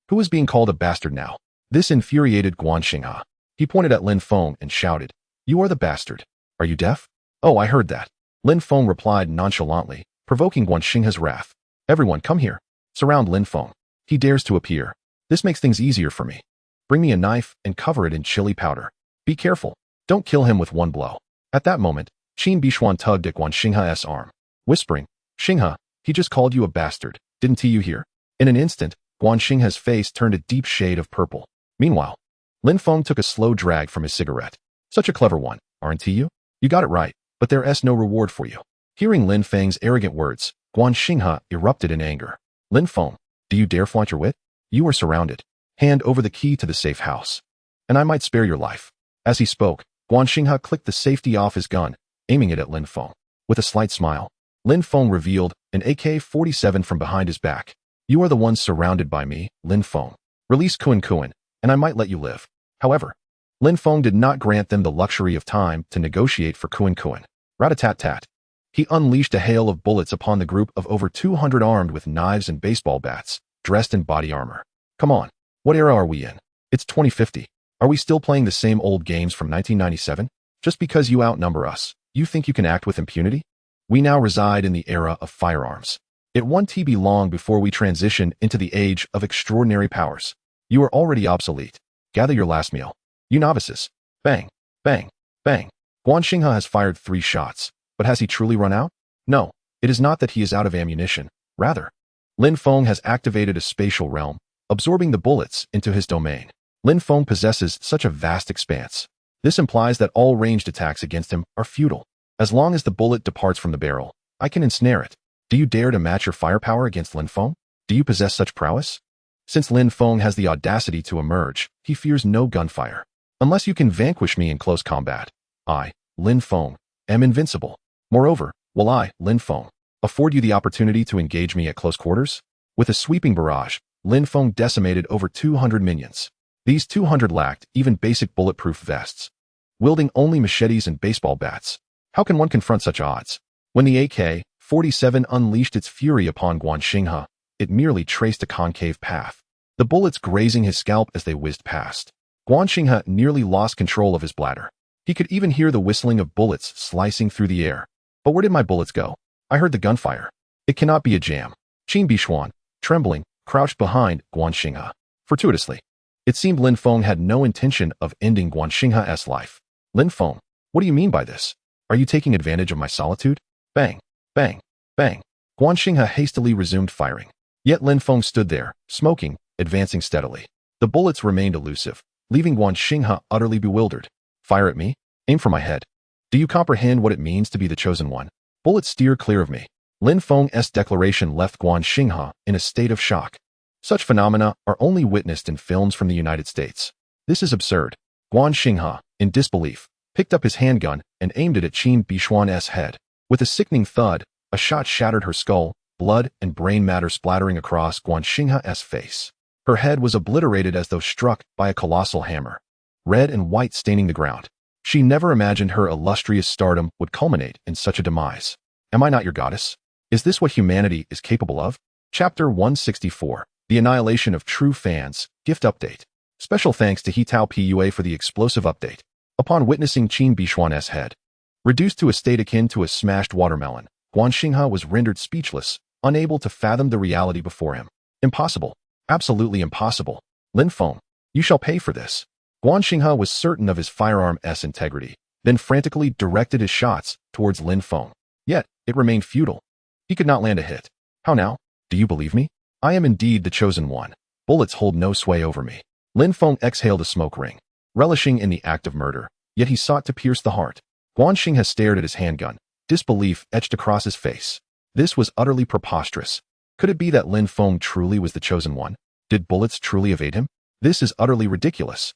A: "Who is being called a bastard now?" This infuriated Guan Xinghe. He pointed at Lin Feng and shouted, "You are the bastard. Are you deaf?" "Oh, I heard that." Lin Feng replied nonchalantly, provoking Guan Xinghe's wrath. "Everyone, come here. Surround Lin Feng. He dares to appear. This makes things easier for me. Bring me a knife and cover it in chili powder. Be careful. Don't kill him with one blow." At that moment, Qin Bishuan tugged at Guan Xinghe's arm, whispering, "Xinghe, he just called you a bastard, didn't he you hear?" In an instant, Guan Xinghe's face turned a deep shade of purple. Meanwhile, Lin Feng took a slow drag from his cigarette. "Such a clever one, aren't you? You got it right, but there's no reward for you." Hearing Lin Feng's arrogant words, Guan Xinghe erupted in anger. "Lin Feng, do you dare flaunt your wit? You are surrounded. Hand over the key to the safe house, and I might spare your life." As he spoke, Guan Xinghe clicked the safety off his gun, aiming it at Lin Feng. With a slight smile, Lin Feng revealed an AK-47 from behind his back. You are the one surrounded by me, Lin Feng. Release Kuan Kuan, and I might let you live. However, Lin Feng did not grant them the luxury of time to negotiate for Kuan Kuan. Rat-a-tat-tat. He unleashed a hail of bullets upon the group of over 200 armed with knives and baseball bats, dressed in body armor. Come on, what era are we in? It's 2050. Are we still playing the same old games from 1997? Just because you outnumber us, you think you can act with impunity? We now reside in the era of firearms. It won't be long before we transition into the age of extraordinary powers. You are already obsolete. Gather your last meal. You novices. Bang, bang, bang. Guan Xinghe has fired 3 shots, but has he truly run out? No, it is not that he is out of ammunition. Rather, Lin Feng has activated a spatial realm, absorbing the bullets into his domain. Lin Feng possesses such a vast expanse. This implies that all ranged attacks against him are futile. As long as the bullet departs from the barrel, I can ensnare it. Do you dare to match your firepower against Lin Feng? Do you possess such prowess? Since Lin Feng has the audacity to emerge, he fears no gunfire. Unless you can vanquish me in close combat, I, Lin Feng, am invincible. Moreover, will I, Lin Feng, afford you the opportunity to engage me at close quarters? With a sweeping barrage, Lin Feng decimated over 200 minions. These 200 lacked even basic bulletproof vests. Wielding only machetes and baseball bats, how can one confront such odds? When the AK-47 unleashed its fury upon Guan Xinghe, it merely traced a concave path, the bullets grazing his scalp as they whizzed past. Guan Xinghe nearly lost control of his bladder. He could even hear the whistling of bullets slicing through the air. But where did my bullets go? I heard the gunfire. It cannot be a jam. Qin Bishuan, trembling, crouched behind Guan Xinghe. Fortuitously, it seemed Lin Feng had no intention of ending Guan Xinghe's life. Lin Feng, what do you mean by this? Are you taking advantage of my solitude? Bang, bang, bang. Guan Xinghe hastily resumed firing. Yet Lin Feng stood there, smoking, advancing steadily. The bullets remained elusive, leaving Guan Xinghe utterly bewildered. Fire at me? Aim for my head. Do you comprehend what it means to be the chosen one? Bullets steer clear of me. Lin Feng's declaration left Guan Xinghe in a state of shock. Such phenomena are only witnessed in films from the United States. This is absurd. Guan Xinghe, in disbelief, picked up his handgun and aimed it at Qin Bishuan's head. With a sickening thud, a shot shattered her skull, blood and brain matter splattering across Guan Xinghe's face. Her head was obliterated as though struck by a colossal hammer, red and white staining the ground. She never imagined her illustrious stardom would culminate in such a demise. Am I not your goddess? Is this what humanity is capable of? Chapter 164, The Annihilation of True Fans, Gift Update. Special thanks to Hitao Pua for the explosive update. Upon witnessing Qin Bishuan's head reduced to a state akin to a smashed watermelon, Guan Xinghe was rendered speechless, unable to fathom the reality before him. Impossible. Absolutely impossible. Lin Feng, you shall pay for this. Guan Xinghe was certain of his firearm's integrity, then frantically directed his shots towards Lin Feng. Yet, it remained futile. He could not land a hit. How now? Do you believe me? I am indeed the chosen one. Bullets hold no sway over me. Lin Feng exhaled a smoke ring, relishing in the act of murder, yet he sought to pierce the heart. Guan Xinghe stared at his handgun, disbelief etched across his face. This was utterly preposterous. Could it be that Lin Feng truly was the chosen one? Did bullets truly evade him? This is utterly ridiculous.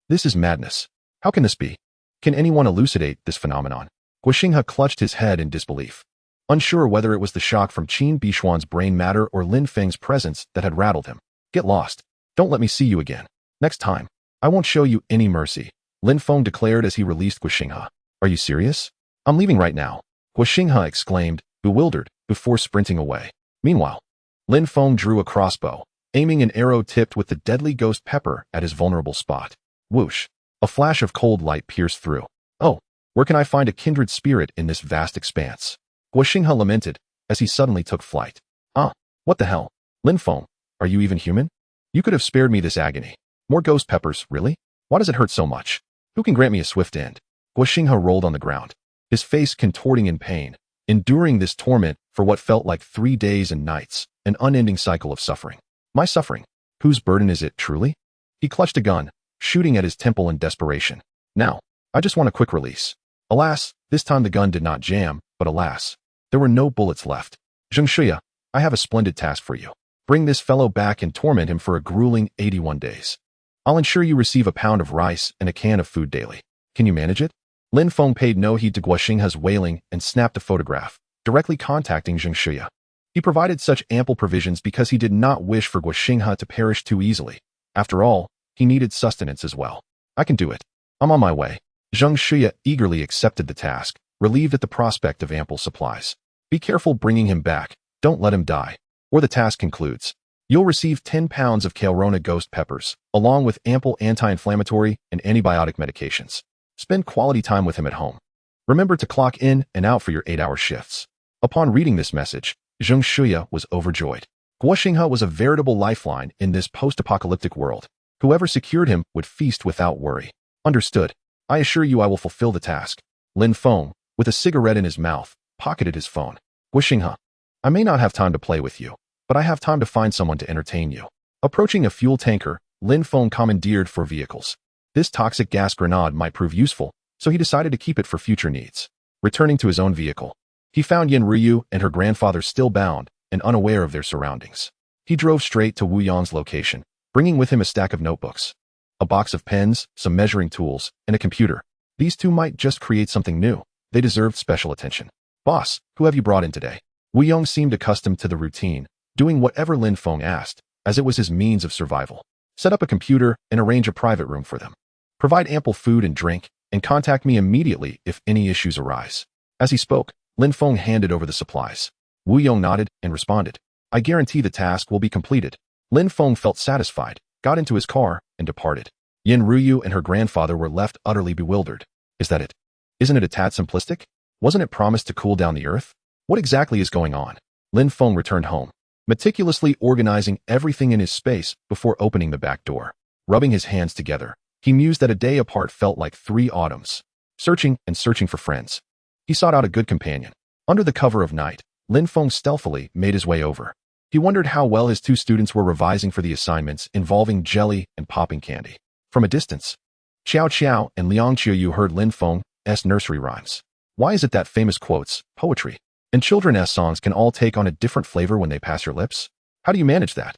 A: This is madness. How can this be? Can anyone elucidate this phenomenon? Guan Xinghe clutched his head in disbelief, unsure whether it was the shock from Qin Bishuan's brain matter or Lin Feng's presence that had rattled him. Get lost. Don't let me see you again. Next time, I won't show you any mercy, Lin Feng declared as he released Guan Xinghe. Are you serious? I'm leaving right now, Guan Xinghe exclaimed, bewildered, before sprinting away. Meanwhile, Lin Feng drew a crossbow, aiming an arrow tipped with the deadly ghost pepper at his vulnerable spot. Whoosh! A flash of cold light pierced through. Oh, where can I find a kindred spirit in this vast expanse? Guan Xinghe lamented, as he suddenly took flight. What the hell? Lin Feng, are you even human? You could have spared me this agony. More ghost peppers, really? Why does it hurt so much? Who can grant me a swift end? Guan Xinghe rolled on the ground, his face contorting in pain, enduring this torment for what felt like 3 days and nights, an unending cycle of suffering. My suffering? Whose burden is it, truly? He clutched a gun, shooting at his temple in desperation. Now, I just want a quick release. Alas, this time the gun did not jam, but alas, there were no bullets left. Zheng Shuya, I have a splendid task for you. Bring this fellow back and torment him for a grueling 81 days. I'll ensure you receive a pound of rice and a can of food daily. Can you manage it? Lin Feng paid no heed to Guo Xinghe's wailing and snapped a photograph, directly contacting Zheng Shuya. He provided such ample provisions because he did not wish for Guo Xinghe to perish too easily. After all, he needed sustenance as well. I can do it. I'm on my way. Zheng Shuya eagerly accepted the task, relieved at the prospect of ample supplies. Be careful bringing him back. Don't let him die. Or the task concludes. You'll receive 10 pounds of Calrona ghost peppers, along with ample anti-inflammatory and antibiotic medications. Spend quality time with him at home. Remember to clock in and out for your 8-hour shifts. Upon reading this message, Zheng Shuya was overjoyed. Guo Xinghe was a veritable lifeline in this post-apocalyptic world. Whoever secured him would feast without worry. Understood. I assure you I will fulfill the task. Lin Feng, with a cigarette in his mouth, pocketed his phone. Guo Xinghe, I may not have time to play with you, but I have time to find someone to entertain you. Approaching a fuel tanker, Lin Feng commandeered 4 vehicles. This toxic gas grenade might prove useful, so he decided to keep it for future needs. Returning to his own vehicle, he found Yin Ryu and her grandfather still bound and unaware of their surroundings. He drove straight to Wu Yang's location, bringing with him a stack of notebooks, a box of pens, some measuring tools, and a computer. These two might just create something new. They deserved special attention. Boss, who have you brought in today? Wu Yang seemed accustomed to the routine, doing whatever Lin Feng asked, as it was his means of survival. Set up a computer and arrange a private room for them. Provide ample food and drink, and contact me immediately if any issues arise. As he spoke, Lin Feng handed over the supplies. Wu Yang nodded and responded. I guarantee the task will be completed. Lin Feng felt satisfied, got into his car, and departed. Yin Ryu and her grandfather were left utterly bewildered. Is that it? Isn't it a tad simplistic? Wasn't it promised to cool down the earth? What exactly is going on? Lin Feng returned home, meticulously organizing everything in his space before opening the back door. Rubbing his hands together, he mused that a day apart felt like 3 autumns. Searching and searching for friends. He sought out a good companion. Under the cover of night, Lin Feng stealthily made his way over. He wondered how well his 2 students were revising for the assignments involving jelly and popping candy. From a distance, Qiao Qiao and Liang Qiuyu heard Lin Feng's nursery rhymes. Why is it that famous quotes, poetry, and children's songs can all take on a different flavor when they pass your lips? How do you manage that?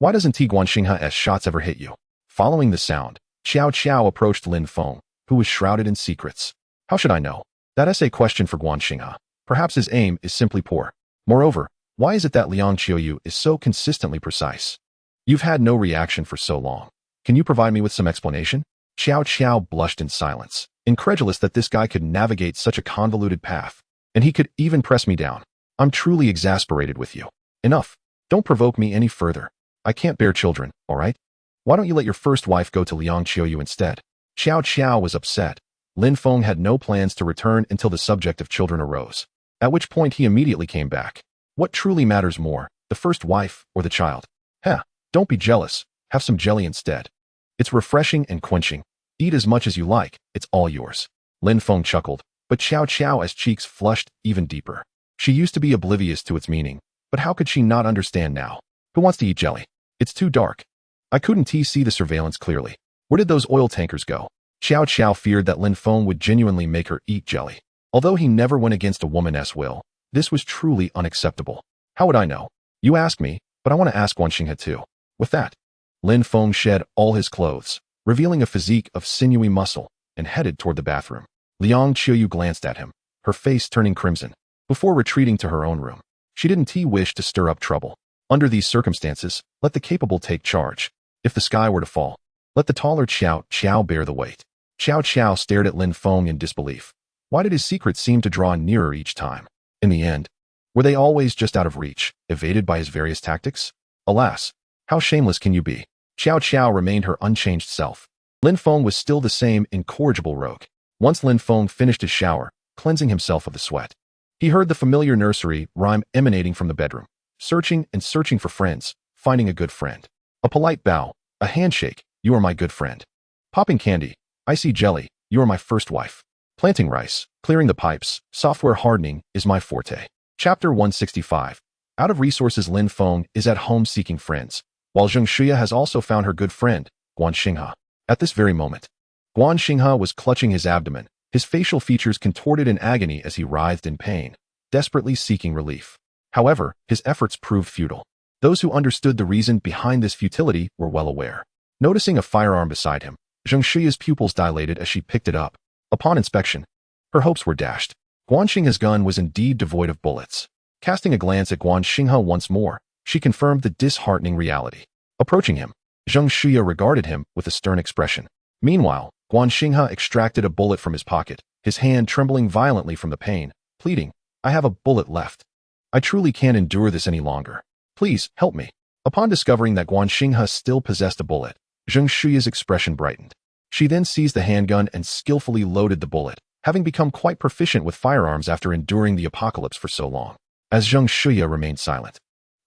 A: Why doesn't Guan Xinghe's shots ever hit you? Following the sound, Qiao Qiao approached Lin Feng, who was shrouded in secrets. How should I know? That's a question for Guan Xinghe. Perhaps his aim is simply poor. Moreover, why is it that Liang Qiuyu is so consistently precise? You've had no reaction for so long. Can you provide me with some explanation? Qiao Qiao blushed in silence, incredulous that this guy could navigate such a convoluted path. And he could even press me down. I'm truly exasperated with you. Enough. Don't provoke me any further. I can't bear children, all right? Why don't you let your first wife go to Liang Qiuyu instead? Qiao Qiao was upset. Lin Feng had no plans to return until the subject of children arose, at which point he immediately came back. What truly matters more, the first wife or the child? Heh, don't be jealous. Have some jelly instead. It's refreshing and quenching. Eat as much as you like, it's all yours. Lin Feng chuckled, but Qiao Qiao's cheeks flushed even deeper. She used to be oblivious to its meaning, but how could she not understand now? Who wants to eat jelly? It's too dark. I couldn't see the surveillance clearly. Where did those oil tankers go? Qiao Qiao feared that Lin Feng would genuinely make her eat jelly. Although he never went against a woman's will, this was truly unacceptable. How would I know? You ask me, but I want to ask Guan Xinghe too. With that, Lin Feng shed all his clothes, revealing a physique of sinewy muscle, and headed toward the bathroom. Liang Qiuyu glanced at him, her face turning crimson, before retreating to her own room. She didn't wish to stir up trouble. Under these circumstances, let the capable take charge. If the sky were to fall, let the taller Qiao Qiao bear the weight. Qiao Qiao stared at Lin Feng in disbelief. Why did his secrets seem to draw nearer each time? In the end, were they always just out of reach, evaded by his various tactics? Alas, how shameless can you be? Qiao Qiao remained her unchanged self. Lin Feng was still the same incorrigible rogue. Once Lin Feng finished his shower, cleansing himself of the sweat, he heard the familiar nursery rhyme emanating from the bedroom. Searching and searching for friends, finding a good friend. A polite bow, a handshake, you are my good friend. Popping candy, icy jelly, you are my first wife. Planting rice, clearing the pipes, software hardening is my forte. Chapter 165. Out of resources, Lin Feng is at home seeking friends, while Zheng Shuya has also found her good friend, Guan Xinghe. At this very moment, Guan Xinghe was clutching his abdomen, his facial features contorted in agony as he writhed in pain, desperately seeking relief. However, his efforts proved futile. Those who understood the reason behind this futility were well aware. Noticing a firearm beside him, Zheng Shuya's pupils dilated as she picked it up. Upon inspection, Her hopes were dashed. Guan Xinghe's gun was indeed devoid of bullets. Casting a glance at Guan Xinghe once more, she confirmed the disheartening reality. Approaching him, Zheng Shuya regarded him with a stern expression. Meanwhile, Guan Xinghe extracted a bullet from his pocket, his hand trembling violently from the pain, pleading, "I have a bullet left. I truly can't endure this any longer. Please, help me." Upon discovering that Guan Xinghe still possessed a bullet, Zheng Shuya's expression brightened. She then seized the handgun and skillfully loaded the bullet, having become quite proficient with firearms after enduring the apocalypse for so long. As Zheng Shuya remained silent,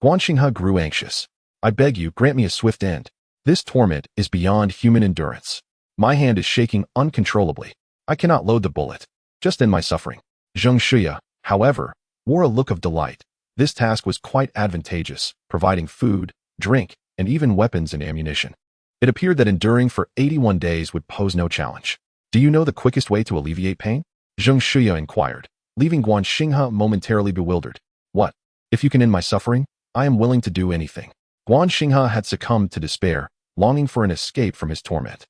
A: Guan Xinghe grew anxious. "I beg you, grant me a swift end. This torment is beyond human endurance. My hand is shaking uncontrollably. I cannot load the bullet. Just end my suffering." Zheng Shuya, however, wore a look of delight. This task was quite advantageous, providing food, drink, and even weapons and ammunition. It appeared that enduring for 81 days would pose no challenge. "Do you know the quickest way to alleviate pain?" Zheng Shuya inquired, leaving Guan Xinghe momentarily bewildered. "What? If you can end my suffering, I am willing to do anything." Guan Xinghe had succumbed to despair, longing for an escape from his torment.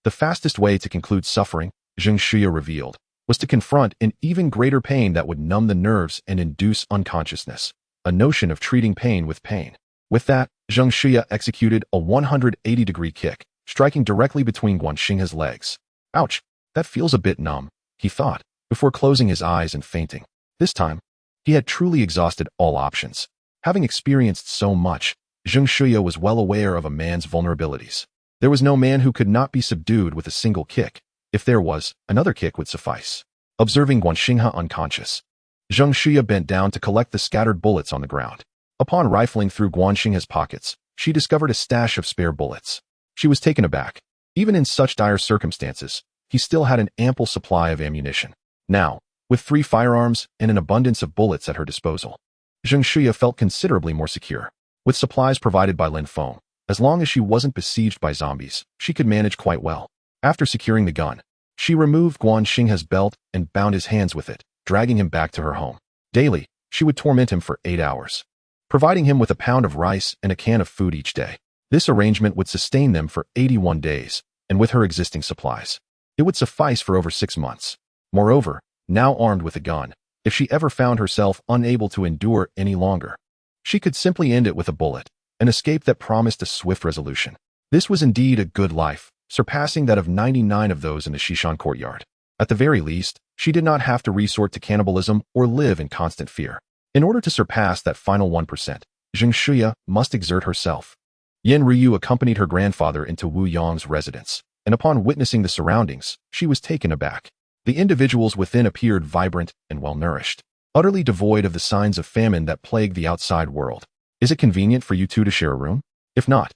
A: The fastest way to conclude suffering, Zheng Shuya revealed, was to confront an even greater pain that would numb the nerves and induce unconsciousness, a notion of treating pain with pain. With that, Zheng Shuya executed a 180-degree kick, striking directly between Guan Xinghe's legs. "Ouch, that feels a bit numb," he thought, before closing his eyes and fainting. This time, he had truly exhausted all options. Having experienced so much, Zheng Shuya was well aware of a man's vulnerabilities. There was no man who could not be subdued with a single kick. If there was, another kick would suffice. Observing Guan Xinghe unconscious, Zheng Shuya bent down to collect the scattered bullets on the ground. Upon rifling through Guan Xinghe's pockets, she discovered a stash of spare bullets. She was taken aback. Even in such dire circumstances, he still had an ample supply of ammunition. Now, with 3 firearms and an abundance of bullets at her disposal, Zheng Shuya felt considerably more secure. With supplies provided by Lin Feng, as long as she wasn't besieged by zombies, she could manage quite well. After securing the gun, she removed Guan Xinghe's belt and bound his hands with it, dragging him back to her home. Daily, she would torment him for 8 hours, providing him with a pound of rice and a can of food each day. This arrangement would sustain them for 81 days, and with her existing supplies, it would suffice for over 6 months. Moreover, now armed with a gun, if she ever found herself unable to endure any longer, she could simply end it with a bullet, an escape that promised a swift resolution. This was indeed a good life, surpassing that of 99 of those in the Shishan courtyard. At the very least, she did not have to resort to cannibalism or live in constant fear. In order to surpass that final 1%, Zheng Shuya must exert herself. Yin Ryu accompanied her grandfather into Wu Yong's residence, and upon witnessing the surroundings, she was taken aback. The individuals within appeared vibrant and well-nourished, utterly devoid of the signs of famine that plague the outside world. "Is it convenient for you two to share a room? If not,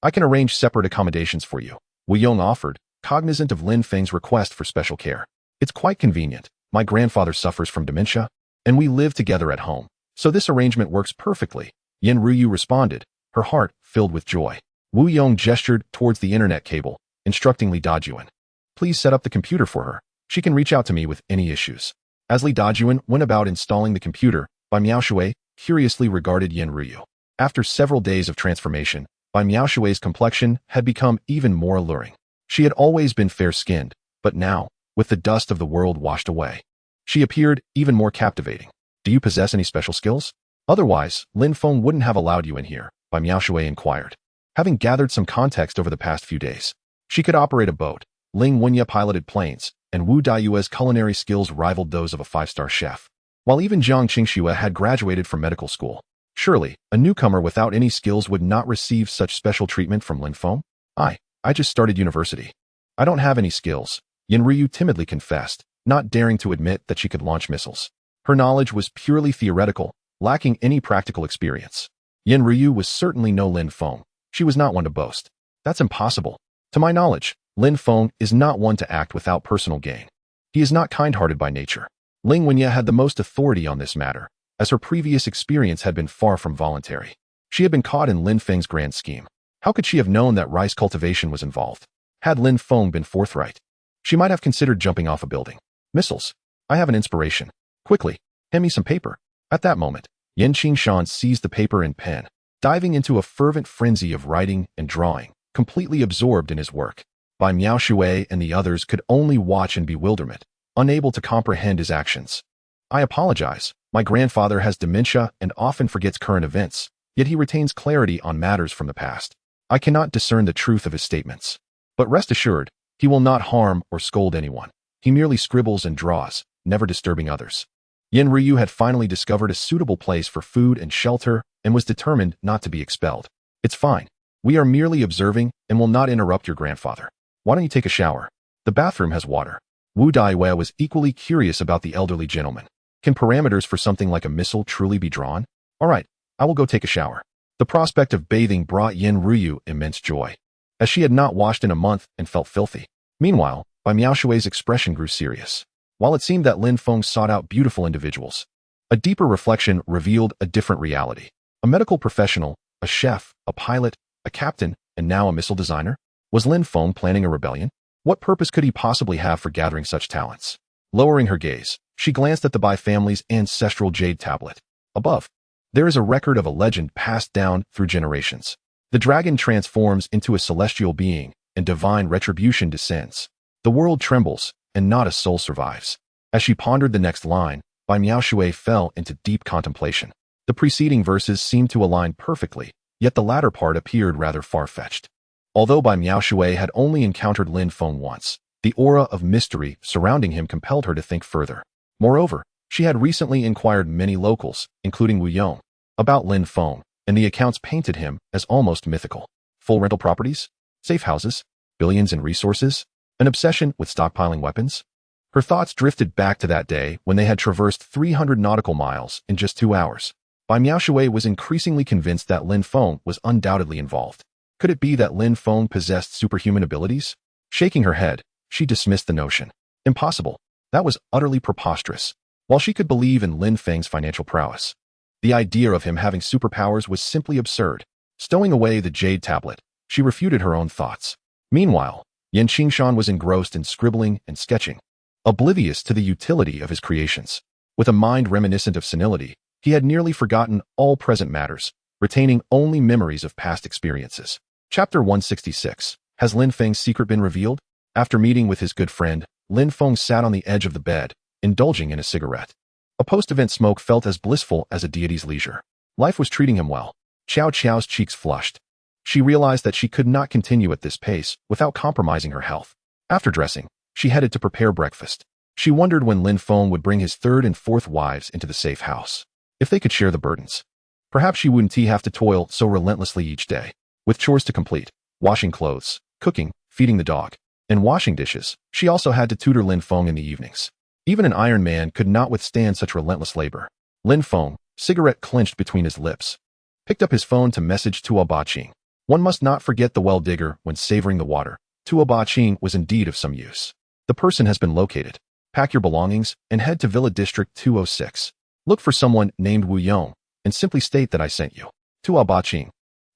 A: I can arrange separate accommodations for you," Wu Yong offered, cognizant of Lin Feng's request for special care. "It's quite convenient. My grandfather suffers from dementia, and we live together at home, so this arrangement works perfectly," Yin Ryu responded, her heart filled with joy. Wu Yong gestured towards the internet cable, instructing Li Dajuan, "Please set up the computer for her. She can reach out to me with any issues." As Li Dajuan went about installing the computer, Bai Miaoshui curiously regarded Yin Ryu. After several days of transformation, Bai Miaoshui's complexion had become even more alluring. She had always been fair-skinned, but now, with the dust of the world washed away, she appeared even more captivating. "Do you possess any special skills? Otherwise, Lin Feng wouldn't have allowed you in here," Bai Miaoshui inquired. Having gathered some context over the past few days, she could operate a boat, Ling Wenye piloted planes, and Wu Daiyue's culinary skills rivaled those of a 5-star chef. While even Jiang Qingxue had graduated from medical school, surely, a newcomer without any skills would not receive such special treatment from Lin Feng? I just started university. I don't have any skills," Yin Ryu timidly confessed, not daring to admit that she could launch missiles. Her knowledge was purely theoretical, lacking any practical experience. Yin Ryu was certainly no Lin Feng. She was not one to boast. "That's impossible. To my knowledge, Lin Feng is not one to act without personal gain. He is not kind-hearted by nature." Ling Wenye had the most authority on this matter, as her previous experience had been far from voluntary. She had been caught in Lin Feng's grand scheme. How could she have known that rice cultivation was involved? Had Lin Feng been forthright, she might have considered jumping off a building. "Missiles. I have an inspiration. Quickly, hand me some paper." At that moment, Yen Qingshan seized the paper and pen, diving into a fervent frenzy of writing and drawing, completely absorbed in his work. Bai Miaoshui and the others could only watch in bewilderment, unable to comprehend his actions. I apologize. My grandfather has dementia and often forgets current events, yet he retains clarity on matters from the past. I cannot discern the truth of his statements. But rest assured, he will not harm or scold anyone. He merely scribbles and draws, never disturbing others. Yen Ryu had finally discovered a suitable place for food and shelter and was determined not to be expelled. It's fine. We are merely observing and will not interrupt your grandfather. Why don't you take a shower? The bathroom has water. Wu Daiwei was equally curious about the elderly gentleman. Can parameters for something like a missile truly be drawn? All right, I will go take a shower. The prospect of bathing brought Yen Ryu immense joy, as she had not washed in a month and felt filthy. Meanwhile, Bai Miaoshui's expression grew serious. While it seemed that Lin Feng sought out beautiful individuals, a deeper reflection revealed a different reality. A medical professional, a chef, a pilot, a captain, and now a missile designer? Was Lin Feng planning a rebellion? What purpose could he possibly have for gathering such talents? Lowering her gaze, she glanced at the Bai family's ancestral jade tablet. Above, there is a record of a legend passed down through generations. The dragon transforms into a celestial being, and divine retribution descends. The world trembles, and not a soul survives. As she pondered the next line, Bai Miaoshui fell into deep contemplation. The preceding verses seemed to align perfectly, yet the latter part appeared rather far-fetched. Although Bai Miaoshui had only encountered Lin Feng once, the aura of mystery surrounding him compelled her to think further. Moreover, she had recently inquired many locals, including Wu Yong, about Lin Feng, and the accounts painted him as almost mythical. Full rental properties, safe houses, billions in resources, an obsession with stockpiling weapons. Her thoughts drifted back to that day when they had traversed 300 nautical miles in just 2 hours. Bai Miaoshui was increasingly convinced that Lin Feng was undoubtedly involved. Could it be that Lin Feng possessed superhuman abilities? Shaking her head, she dismissed the notion. Impossible. That was utterly preposterous. While she could believe in Lin Feng's financial prowess, the idea of him having superpowers was simply absurd. Stowing away the jade tablet, she refuted her own thoughts. Meanwhile, Yan Qingshan was engrossed in scribbling and sketching, oblivious to the utility of his creations. With a mind reminiscent of senility, he had nearly forgotten all present matters, retaining only memories of past experiences. Chapter 166. Has Lin Feng's secret been revealed? After meeting with his good friend, Lin Feng sat on the edge of the bed, indulging in a cigarette. A post-event smoke felt as blissful as a deity's leisure. Life was treating him well. Qiao Qiao's cheeks flushed. She realized that she could not continue at this pace without compromising her health. After dressing, she headed to prepare breakfast. She wondered when Lin Feng would bring his third and fourth wives into the safe house. If they could share the burdens. Perhaps she wouldn't have to toil so relentlessly each day. With chores to complete, washing clothes, cooking, feeding the dog, and washing dishes, she also had to tutor Lin Feng in the evenings. Even an Iron Man could not withstand such relentless labor. Lin Feng, cigarette clenched between his lips, picked up his phone to message Tua Ba-Ching. One must not forget the well digger when savoring the water. Tua Ba-Ching was indeed of some use. The person has been located. Pack your belongings and head to Villa District 206. Look for someone named Wu Yong and simply state that I sent you. Tua Ba-Ching,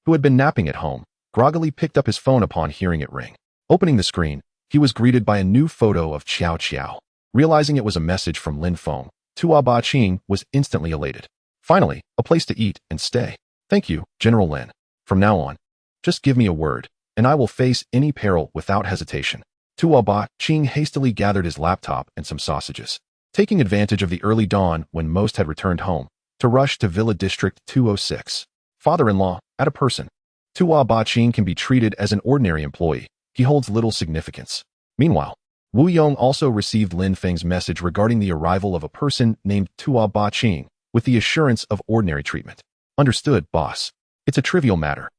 A: who had been napping at home, groggily picked up his phone upon hearing it ring. Opening the screen, he was greeted by a new photo of Qiao Qiao. Realizing it was a message from Lin Feng, Tua Ba-Ching was instantly elated. Finally, a place to eat and stay. Thank you, General Lin. From now on, just give me a word, and I will face any peril without hesitation. Tua Ba-Ching hastily gathered his laptop and some sausages, taking advantage of the early dawn when most had returned home, to rush to Villa District 206. Father-in-law, at a person. Tua Ba-Ching can be treated as an ordinary employee. He holds little significance. Meanwhile, Wu Yong also received Lin Feng's message regarding the arrival of a person named Tua Ba-Ching, with the assurance of ordinary treatment. Understood, boss. It's a trivial matter.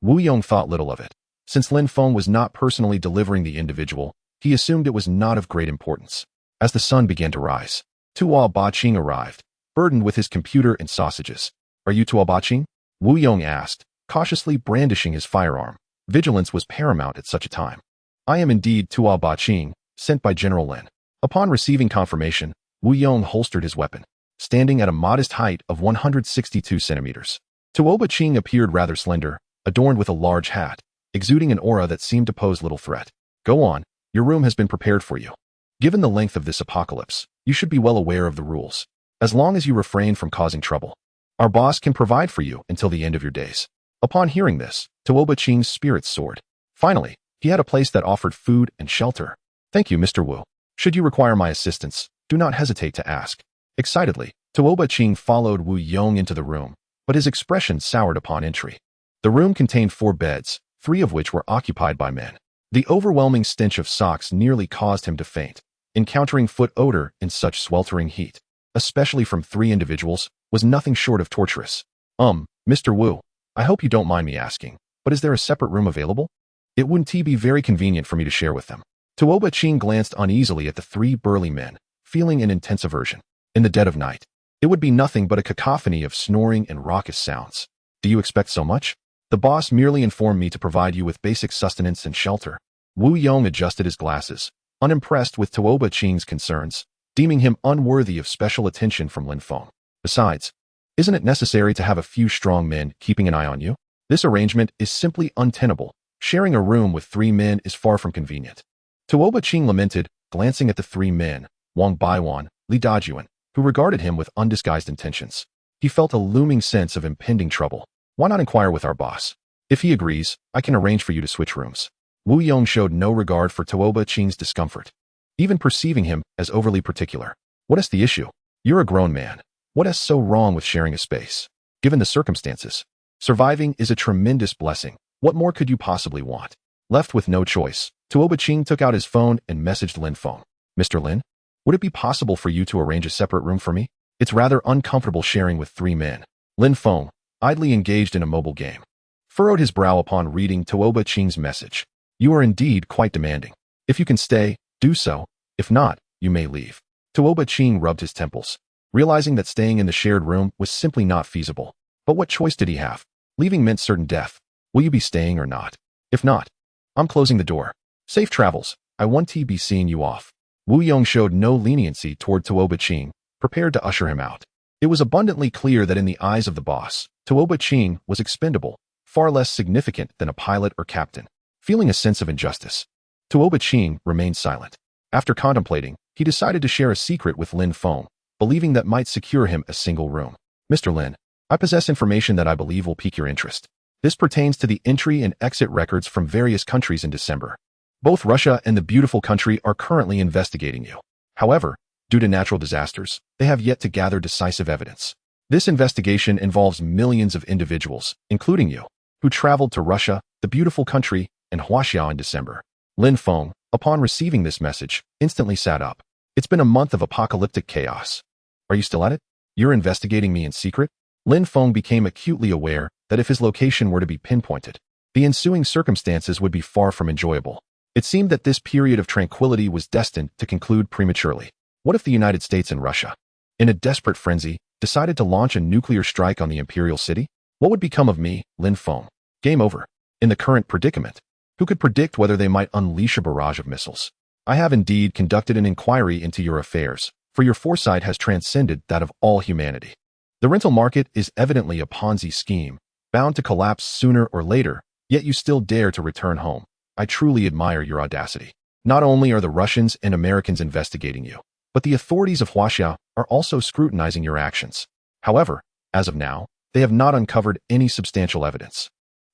A: Wu Yong thought little of it. Since Lin Feng was not personally delivering the individual, he assumed it was not of great importance. As the sun began to rise, Tua Ba-Ching arrived, burdened with his computer and sausages. Are you Tua Ba-Ching? Wu Yong asked, cautiously brandishing his firearm. Vigilance was paramount at such a time. I am indeed Tua Ba-Ching, sent by General Lin. Upon receiving confirmation, Wu Yong holstered his weapon, standing at a modest height of 162 centimeters. Tua Ba-Ching appeared rather slender, adorned with a large hat, exuding an aura that seemed to pose little threat. Go on, your room has been prepared for you. Given the length of this apocalypse, you should be well aware of the rules. As long as you refrain from causing trouble, our boss can provide for you until the end of your days. Upon hearing this, Tua Ba-Ching's spirits soared. Finally, he had a place that offered food and shelter. Thank you, Mr. Wu. Should you require my assistance, do not hesitate to ask. Excitedly, Tuo Baqing followed Wu Yong into the room, but his expression soured upon entry. The room contained 4 beds, 3 of which were occupied by men. The overwhelming stench of socks nearly caused him to faint. Encountering foot odor in such sweltering heat, especially from 3 individuals, was nothing short of torturous. Mr. Wu, I hope you don't mind me asking, but is there a separate room available? It wouldn't be very convenient for me to share with them. Tuo Baqing glanced uneasily at the 3 burly men, feeling an intense aversion. In the dead of night, it would be nothing but a cacophony of snoring and raucous sounds. Do you expect so much? The boss merely informed me to provide you with basic sustenance and shelter. Wu Yong adjusted his glasses, unimpressed with Tuo Baqing's concerns, deeming him unworthy of special attention from Lin Feng. Besides, isn't it necessary to have a few strong men keeping an eye on you? This arrangement is simply untenable. Sharing a room with 3 men is far from convenient. Tuo Baqing lamented, glancing at the 3 men, Wang Baiwan, Li Dajuan, who regarded him with undisguised intentions. He felt a looming sense of impending trouble. Why not inquire with our boss? If he agrees, I can arrange for you to switch rooms. Wu Yong showed no regard for Tuo Baqing's discomfort, even perceiving him as overly particular. What is the issue? You're a grown man. What is so wrong with sharing a space? Given the circumstances, surviving is a tremendous blessing. What more could you possibly want? Left with no choice, Tuo Baqing took out his phone and messaged Lin Feng. Mr. Lin, would it be possible for you to arrange a separate room for me? It's rather uncomfortable sharing with 3 men. Lin Feng, idly engaged in a mobile game, furrowed his brow upon reading Tuo Baqing's message. You are indeed quite demanding. If you can stay, do so. If not, you may leave. Tuo Baqing rubbed his temples, realizing that staying in the shared room was simply not feasible. But what choice did he have? Leaving meant certain death. Will you be staying or not? If not, I'm closing the door. Safe travels. I want to be seeing you off. Wu Yong showed no leniency toward Tuo Baqing, prepared to usher him out. It was abundantly clear that in the eyes of the boss, Tuo Baqing was expendable, far less significant than a pilot or captain. Feeling a sense of injustice, Tuo Baqing remained silent. After contemplating, he decided to share a secret with Lin Feng, believing that might secure him a single room. Mr. Lin, I possess information that I believe will pique your interest. This pertains to the entry and exit records from various countries in December. Both Russia and the beautiful country are currently investigating you. However, due to natural disasters, they have yet to gather decisive evidence. This investigation involves millions of individuals, including you, who traveled to Russia, the beautiful country, and Huaxiao in December. Lin Feng, upon receiving this message, instantly sat up. It's been a month of apocalyptic chaos. Are you still at it? You're investigating me in secret? Lin Feng became acutely aware that if his location were to be pinpointed, the ensuing circumstances would be far from enjoyable. It seemed that this period of tranquility was destined to conclude prematurely. What if the United States and Russia, in a desperate frenzy, decided to launch a nuclear strike on the imperial city? What would become of me, Lin Feng? Game over. In the current predicament, who could predict whether they might unleash a barrage of missiles? I have indeed conducted an inquiry into your affairs, for your foresight has transcended that of all humanity. The rental market is evidently a Ponzi scheme, bound to collapse sooner or later, yet you still dare to return home. I truly admire your audacity. Not only are the Russians and Americans investigating you, but the authorities of Huaxia are also scrutinizing your actions. However, as of now, they have not uncovered any substantial evidence.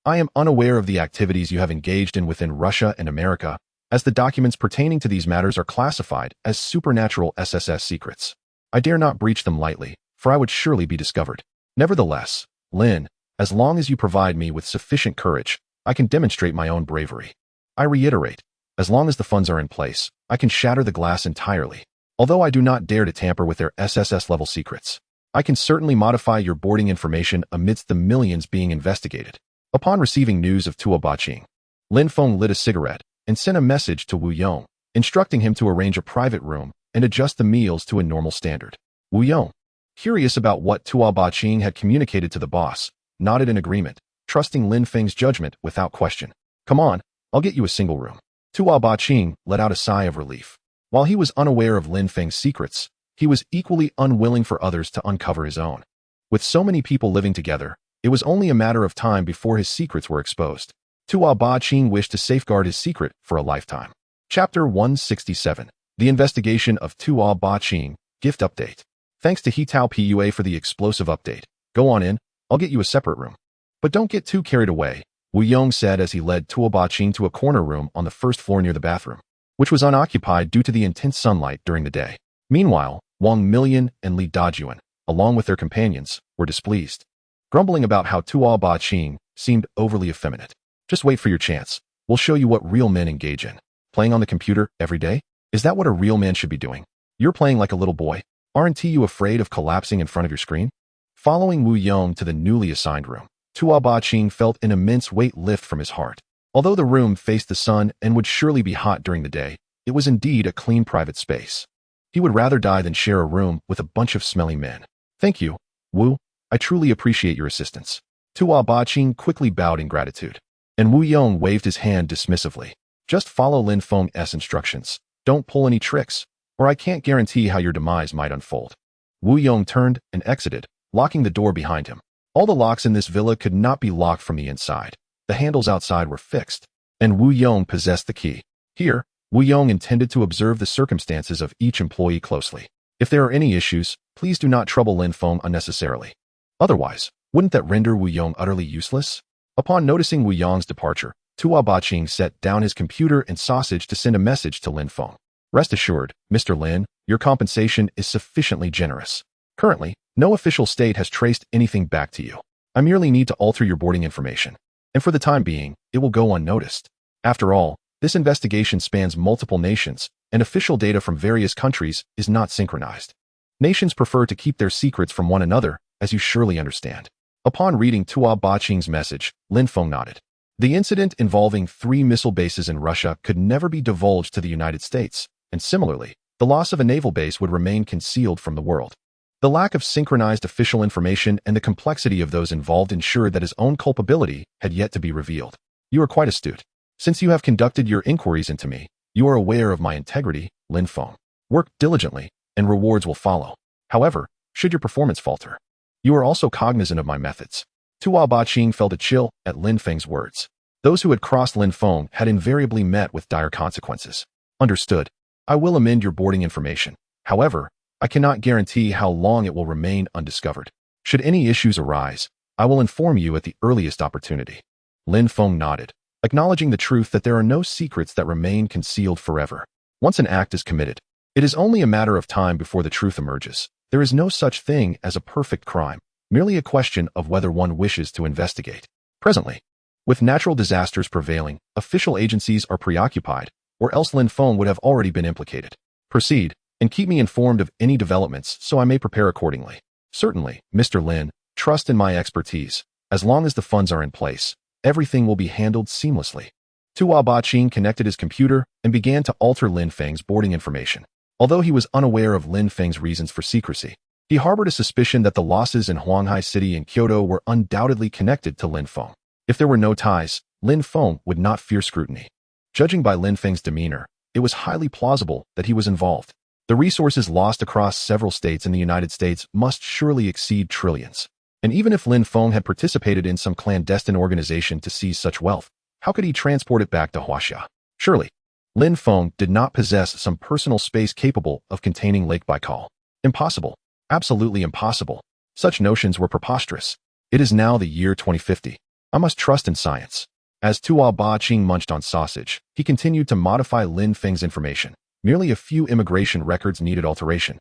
A: I am unaware of the activities you have engaged in within Russia and America, as the documents pertaining to these matters are classified as supernatural SSS secrets. I dare not breach them lightly, for I would surely be discovered. Nevertheless, Lin, as long as you provide me with sufficient courage, I can demonstrate my own bravery. I reiterate, as long as the funds are in place, I can shatter the glass entirely. Although I do not dare to tamper with their SSS-level secrets, I can certainly modify your boarding information amidst the millions being investigated. Upon receiving news of Tuo Baqing, Lin Feng lit a cigarette and sent a message to Wu Yong, instructing him to arrange a private room and adjust the meals to a normal standard. Wu Yong, curious about what Tuo Baqing had communicated to the boss, nodded in agreement, trusting Lin Feng's judgment without question. Come on, I'll get you a single room. Tuo Baqing let out a sigh of relief. While he was unaware of Lin Feng's secrets, he was equally unwilling for others to uncover his own. With so many people living together, it was only a matter of time before his secrets were exposed. Tuo Baqing wished to safeguard his secret for a lifetime. Chapter 167. The Investigation of Tuo Baqing. Gift Update. Thanks to Hitao Pua for the explosive update. Go on in, I'll get you a separate room. But don't get too carried away, Wu Yong said as he led Tuo Baqing to a corner room on the first floor near the bathroom. which was unoccupied due to the intense sunlight during the day. Meanwhile, Wang Million and Li Dajuan, along with their companions, were displeased, grumbling about how Tuo Ba Qing seemed overly effeminate. Just wait for your chance. We'll show you what real men engage in. Playing on the computer every day? Is that what a real man should be doing? You're playing like a little boy. Aren't you afraid of collapsing in front of your screen? Following Wu Yong to the newly assigned room, Tuo Ba Qing felt an immense weight lift from his heart. Although the room faced the sun and would surely be hot during the day, it was indeed a clean private space. He would rather die than share a room with a bunch of smelly men. Thank you, Wu. I truly appreciate your assistance. Tuo Ba Qing quickly bowed in gratitude, and Wu Yong waved his hand dismissively. Just follow Lin Feng's instructions. Don't pull any tricks, or I can't guarantee how your demise might unfold. Wu Yong turned and exited, locking the door behind him. All the locks in this villa could not be locked from the inside. The handles outside were fixed, and Wu Yong possessed the key. Here, Wu Yong intended to observe the circumstances of each employee closely. If there are any issues, please do not trouble Lin Feng unnecessarily. Otherwise, wouldn't that render Wu Yong utterly useless? Upon noticing Wu Yong's departure, Tuo Ba Qing set down his computer and sausage to send a message to Lin Feng. Rest assured, Mr. Lin, your compensation is sufficiently generous. Currently, no official state has traced anything back to you. I merely need to alter your boarding information, and for the time being, it will go unnoticed. After all, this investigation spans multiple nations, and official data from various countries is not synchronized. Nations prefer to keep their secrets from one another, as you surely understand. Upon reading Tuo Ba Qing's message, Lin Feng nodded. The incident involving 3 missile bases in Russia could never be divulged to the United States, and similarly, the loss of a naval base would remain concealed from the world. The lack of synchronized official information and the complexity of those involved ensured that his own culpability had yet to be revealed. You are quite astute. Since you have conducted your inquiries into me, you are aware of my integrity, Lin Feng. Work diligently, and rewards will follow. However, should your performance falter, you are also cognizant of my methods. Tuo Ba Qing felt a chill at Lin Feng's words. Those who had crossed Lin Feng had invariably met with dire consequences. Understood. I will amend your boarding information. However, I cannot guarantee how long it will remain undiscovered. Should any issues arise, I will inform you at the earliest opportunity. Lin Feng nodded, acknowledging the truth that there are no secrets that remain concealed forever. Once an act is committed, it is only a matter of time before the truth emerges. There is no such thing as a perfect crime, merely a question of whether one wishes to investigate. Presently, with natural disasters prevailing, official agencies are preoccupied, or else Lin Feng would have already been implicated. Proceed, and keep me informed of any developments so I may prepare accordingly. Certainly, Mr. Lin, trust in my expertise. As long as the funds are in place, everything will be handled seamlessly. Tuo Ba Qing connected his computer and began to alter Lin Feng's boarding information. Although he was unaware of Lin Feng's reasons for secrecy, he harbored a suspicion that the losses in Huanghai City and Kyoto were undoubtedly connected to Lin Feng. If there were no ties, Lin Feng would not fear scrutiny. Judging by Lin Feng's demeanor, it was highly plausible that he was involved. The resources lost across several states in the United States must surely exceed trillions. And even if Lin Feng had participated in some clandestine organization to seize such wealth, how could he transport it back to Huaxia? Surely, Lin Feng did not possess some personal space capable of containing Lake Baikal. Impossible. Absolutely impossible. Such notions were preposterous. It is now the year 2050. I must trust in science. As Tuo Ba Qing munched on sausage, he continued to modify Lin Feng's information. Merely a few immigration records needed alteration,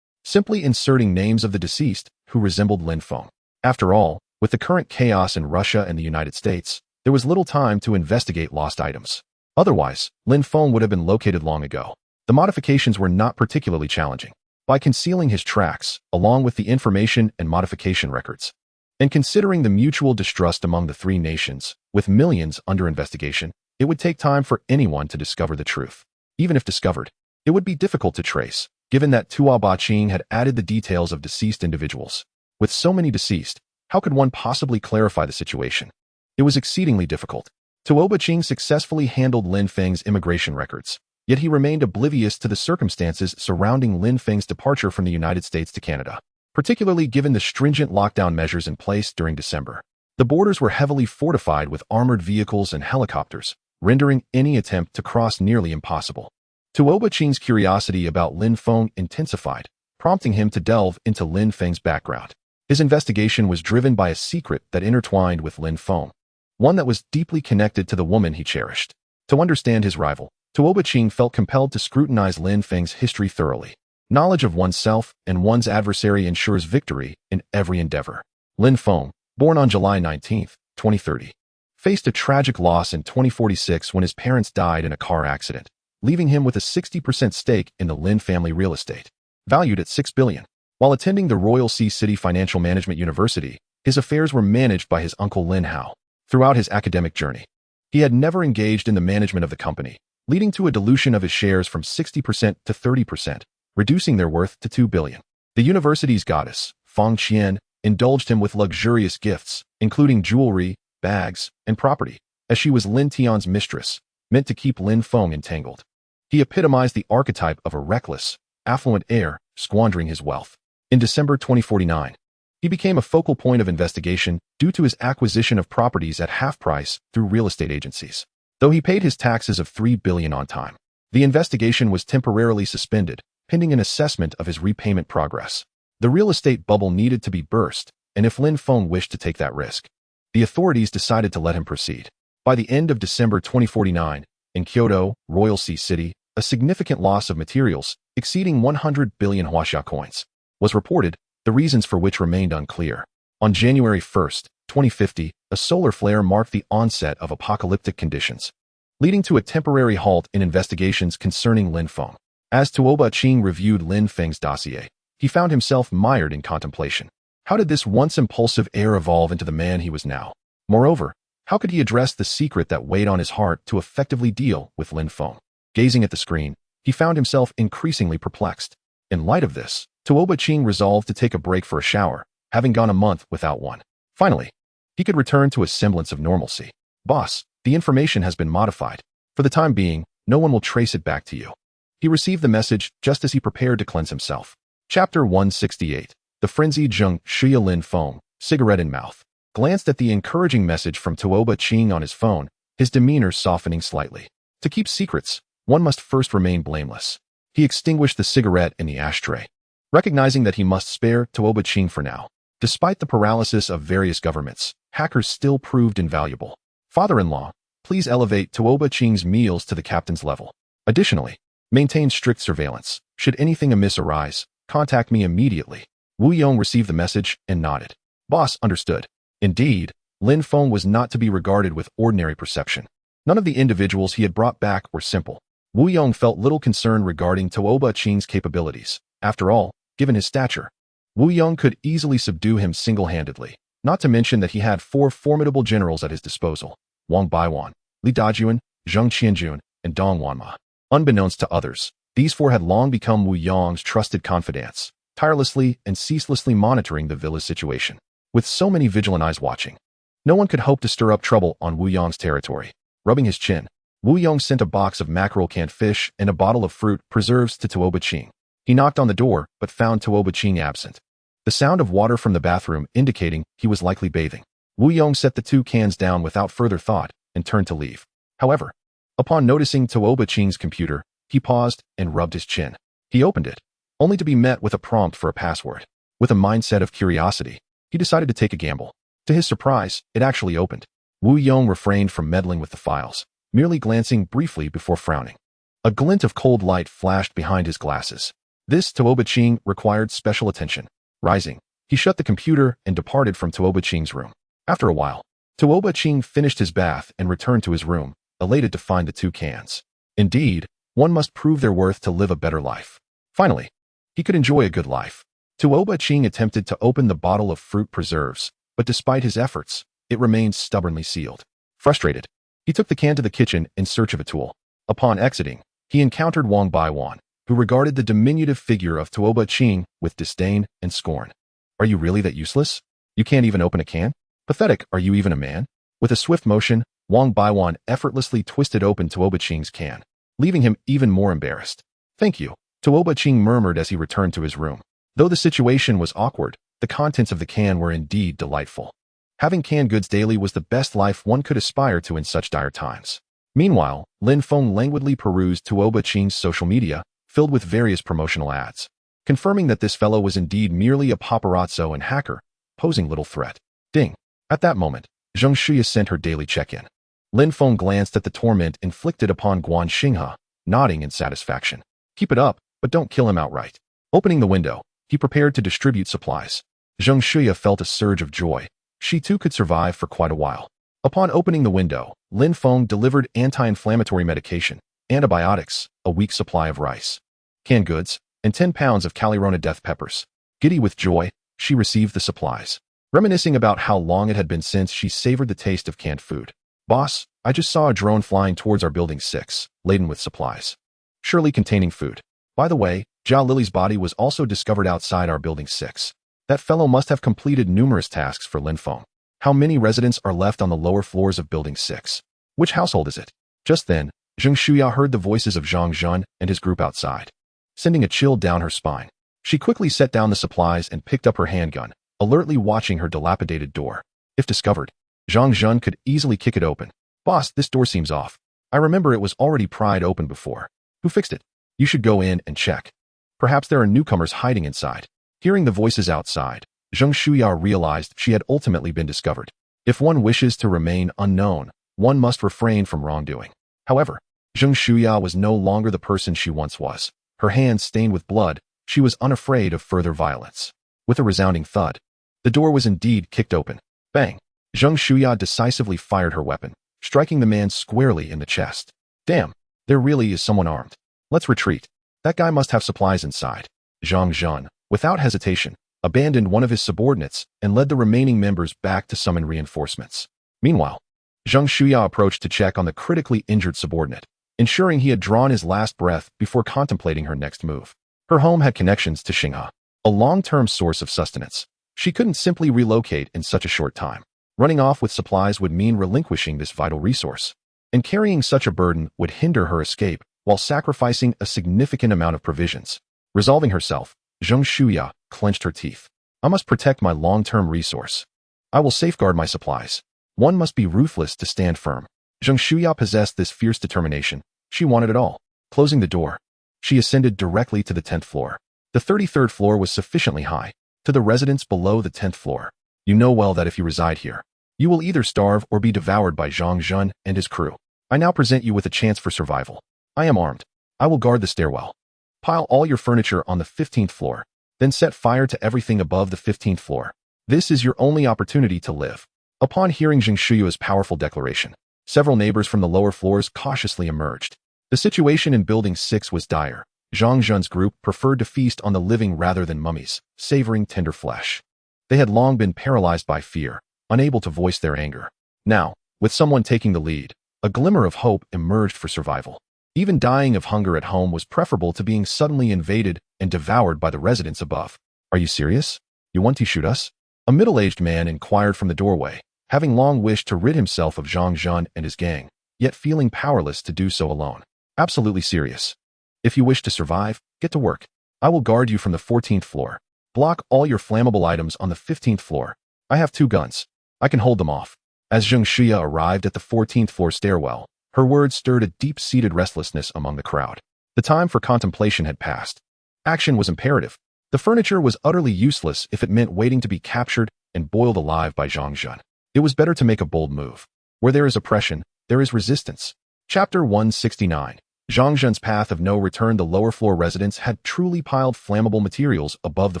A: simply inserting names of the deceased who resembled Lin Feng. After all, with the current chaos in Russia and the United States, there was little time to investigate lost items. Otherwise, Lin Feng would have been located long ago. The modifications were not particularly challenging. By concealing his tracks, along with the information and modification records, and considering the mutual distrust among the 3 nations, with millions under investigation, it would take time for anyone to discover the truth. Even if discovered, it would be difficult to trace, given that Tuo Ba Qing had added the details of deceased individuals. With so many deceased, how could one possibly clarify the situation? It was exceedingly difficult. Tuo Ba Qing successfully handled Lin Feng's immigration records, yet he remained oblivious to the circumstances surrounding Lin Feng's departure from the United States to Canada, particularly given the stringent lockdown measures in place during December. The borders were heavily fortified with armored vehicles and helicopters, rendering any attempt to cross nearly impossible. Tuo Ba Qing's curiosity about Lin Feng intensified, prompting him to delve into Lin Feng's background. His investigation was driven by a secret that intertwined with Lin Feng, one that was deeply connected to the woman he cherished. To understand his rival, Tuoba Ching felt compelled to scrutinize Lin Feng's history thoroughly. Knowledge of oneself and one's adversary ensures victory in every endeavor. Lin Feng, born on July 19, 2030, faced a tragic loss in 2046 when his parents died in a car accident, leaving him with a 60% stake in the Lin family real estate, valued at $6 billion. While attending the Royal Sea City Financial Management University, his affairs were managed by his uncle Lin Hao. Throughout his academic journey, he had never engaged in the management of the company, leading to a dilution of his shares from 60% to 30%, reducing their worth to $2 billion. The university's goddess, Fang Qian, indulged him with luxurious gifts, including jewelry, bags, and property, as she was Lin Tian's mistress, meant to keep Lin Feng entangled. He epitomized the archetype of a reckless, affluent heir squandering his wealth. In December 2049, he became a focal point of investigation due to his acquisition of properties at half price through real estate agencies. Though he paid his taxes of $3 billion on time, the investigation was temporarily suspended, pending an assessment of his repayment progress. The real estate bubble needed to be burst, and if Lin Feng wished to take that risk, the authorities decided to let him proceed. By the end of December 2049, in Kyoto, Royal Sea City, a significant loss of materials, exceeding 100 billion huaxia coins, was reported, the reasons for which remained unclear. On January 1, 2050, a solar flare marked the onset of apocalyptic conditions, leading to a temporary halt in investigations concerning Lin Feng. As Tuoba Ching reviewed Lin Feng's dossier, he found himself mired in contemplation. How did this once impulsive heir evolve into the man he was now? Moreover, how could he address the secret that weighed on his heart to effectively deal with Lin Feng? Gazing at the screen, he found himself increasingly perplexed. In light of this, Tuoba Ching resolved to take a break for a shower, having gone a month without one. Finally, he could return to a semblance of normalcy. Boss, the information has been modified. For the time being, no one will trace it back to you. He received the message just as he prepared to cleanse himself. Chapter 168. The frenzied Zheng Shia Lin Feng, cigarette in mouth, glanced at the encouraging message from Tuoba Ching on his phone, his demeanor softening slightly. To keep secrets, one must first remain blameless. He extinguished the cigarette in the ashtray, recognizing that he must spare Tuoba Ching for now. Despite the paralysis of various governments, hackers still proved invaluable. Father-in-law, please elevate Tuoba Ching's meals to the captain's level. Additionally, maintain strict surveillance. Should anything amiss arise, contact me immediately. Wu Yong received the message and nodded. Boss understood. Indeed, Lin Feng was not to be regarded with ordinary perception. None of the individuals he had brought back were simple. Wu Yong felt little concern regarding Tuoba Ching's capabilities. After all, given his stature, Wu Yong could easily subdue him single-handedly, not to mention that he had 4 formidable generals at his disposal: Wang Baiwan, Li Dajuan, Zheng Qianjun, and Dong Wanma. Unbeknownst to others, these 4 had long become Wu Yong's trusted confidants, tirelessly and ceaselessly monitoring the villa's situation. With so many vigilant eyes watching, no one could hope to stir up trouble on Wu Yong's territory. Rubbing his chin, Wu Yong sent a box of mackerel canned fish and a bottle of fruit preserves to Tuoba Ching. He knocked on the door, but found Tuoba Ching absent, the sound of water from the bathroom indicating he was likely bathing. Wu Yong set the 2 cans down without further thought and turned to leave. However, upon noticing Tuoba Ching's computer, he paused and rubbed his chin. He opened it, only to be met with a prompt for a password. With a mindset of curiosity, he decided to take a gamble. To his surprise, it actually opened. Wu Yong refrained from meddling with the files, merely glancing briefly before frowning. A glint of cold light flashed behind his glasses. This Tuoba Ching required special attention. Rising, he shut the computer and departed from Tuoba Ching's room. After a while, Tuoba Ching finished his bath and returned to his room, elated to find the 2 cans. Indeed, one must prove their worth to live a better life. Finally, he could enjoy a good life. Tuoba Ching attempted to open the bottle of fruit preserves, but despite his efforts, it remained stubbornly sealed. Frustrated, he took the can to the kitchen in search of a tool. Upon exiting, he encountered Wang Baiwan, who regarded the diminutive figure of Tuoba Ching with disdain and scorn. Are you really that useless? You can't even open a can? Pathetic, are you even a man? With a swift motion, Wang Baiwan effortlessly twisted open Tuoba Ching's can, leaving him even more embarrassed. Thank you, Tuoba Ching murmured as he returned to his room. Though the situation was awkward, the contents of the can were indeed delightful. Having canned goods daily was the best life one could aspire to in such dire times. Meanwhile, Lin Feng languidly perused Tuoba Ching's social media, filled with various promotional ads, confirming that this fellow was indeed merely a paparazzo and hacker, posing little threat. Ding. At that moment, Zheng Shia sent her daily check-in. Lin Feng glanced at the torment inflicted upon Guan Xinghe, nodding in satisfaction. Keep it up, but don't kill him outright. Opening the window, he prepared to distribute supplies. Zheng Shuya felt a surge of joy. She too could survive for quite a while. Upon opening the window, Lin Feng delivered anti-inflammatory medication, antibiotics, a week's supply of rice, canned goods, and 10 pounds of Calirona death peppers. Giddy with joy, she received the supplies, reminiscing about how long it had been since she savored the taste of canned food. Boss, I just saw a drone flying towards our Building 6, laden with supplies, surely containing food. By the way, Zhao Lily's body was also discovered outside our Building 6. That fellow must have completed numerous tasks for Lin Feng. How many residents are left on the lower floors of Building 6? Which household is it? Just then, Zheng Shuya heard the voices of Zhang Zhun and his group outside, sending a chill down her spine. She quickly set down the supplies and picked up her handgun, alertly watching her dilapidated door. If discovered, Zhang Zhun could easily kick it open. Boss, this door seems off. I remember it was already pried open before. Who fixed it? You should go in and check. Perhaps there are newcomers hiding inside. Hearing the voices outside, Zheng Shuya realized she had ultimately been discovered. If one wishes to remain unknown, one must refrain from wrongdoing. However, Zheng Shuya was no longer the person she once was. Her hands stained with blood, she was unafraid of further violence. With a resounding thud, the door was indeed kicked open. Bang! Zheng Shuya decisively fired her weapon, striking the man squarely in the chest. Damn, there really is someone armed. Let's retreat. That guy must have supplies inside. Zhang Zhun, without hesitation, abandoned one of his subordinates and led the remaining members back to summon reinforcements. Meanwhile, Zheng Shuya approached to check on the critically injured subordinate, ensuring he had drawn his last breath before contemplating her next move. Her home had connections to Xinghe, a long-term source of sustenance. She couldn't simply relocate in such a short time. Running off with supplies would mean relinquishing this vital resource, and carrying such a burden would hinder her escape while sacrificing a significant amount of provisions. Resolving herself, Zheng Shuya clenched her teeth. I must protect my long-term resource. I will safeguard my supplies. One must be ruthless to stand firm. Zheng Shuya possessed this fierce determination. She wanted it all. Closing the door, she ascended directly to the 10th floor. The 33rd floor was sufficiently high. To the residents below the 10th floor, you know well that if you reside here, you will either starve or be devoured by Zhang Zhun and his crew. I now present you with a chance for survival. I am armed. I will guard the stairwell. Pile all your furniture on the 15th floor, then set fire to everything above the 15th floor. This is your only opportunity to live. Upon hearing Zheng Shuya's powerful declaration, several neighbors from the lower floors cautiously emerged. The situation in Building 6 was dire. Zhang Zhun's group preferred to feast on the living rather than mummies, savoring tender flesh. They had long been paralyzed by fear, unable to voice their anger. Now, with someone taking the lead, a glimmer of hope emerged for survival. Even dying of hunger at home was preferable to being suddenly invaded and devoured by the residents above. Are you serious? You want to shoot us? A middle-aged man inquired from the doorway, having long wished to rid himself of Zhang Zhun and his gang, yet feeling powerless to do so alone. Absolutely serious. If you wish to survive, get to work. I will guard you from the 14th floor. Block all your flammable items on the 15th floor. I have 2 guns. I can hold them off. As Zheng Shuya arrived at the 14th floor stairwell, her words stirred a deep-seated restlessness among the crowd. The time for contemplation had passed. Action was imperative. The furniture was utterly useless if it meant waiting to be captured and boiled alive by Zhang Zhun. It was better to make a bold move. Where there is oppression, there is resistance. Chapter 169. Zhang Zhun's path of no return. The lower floor residents had truly piled flammable materials above the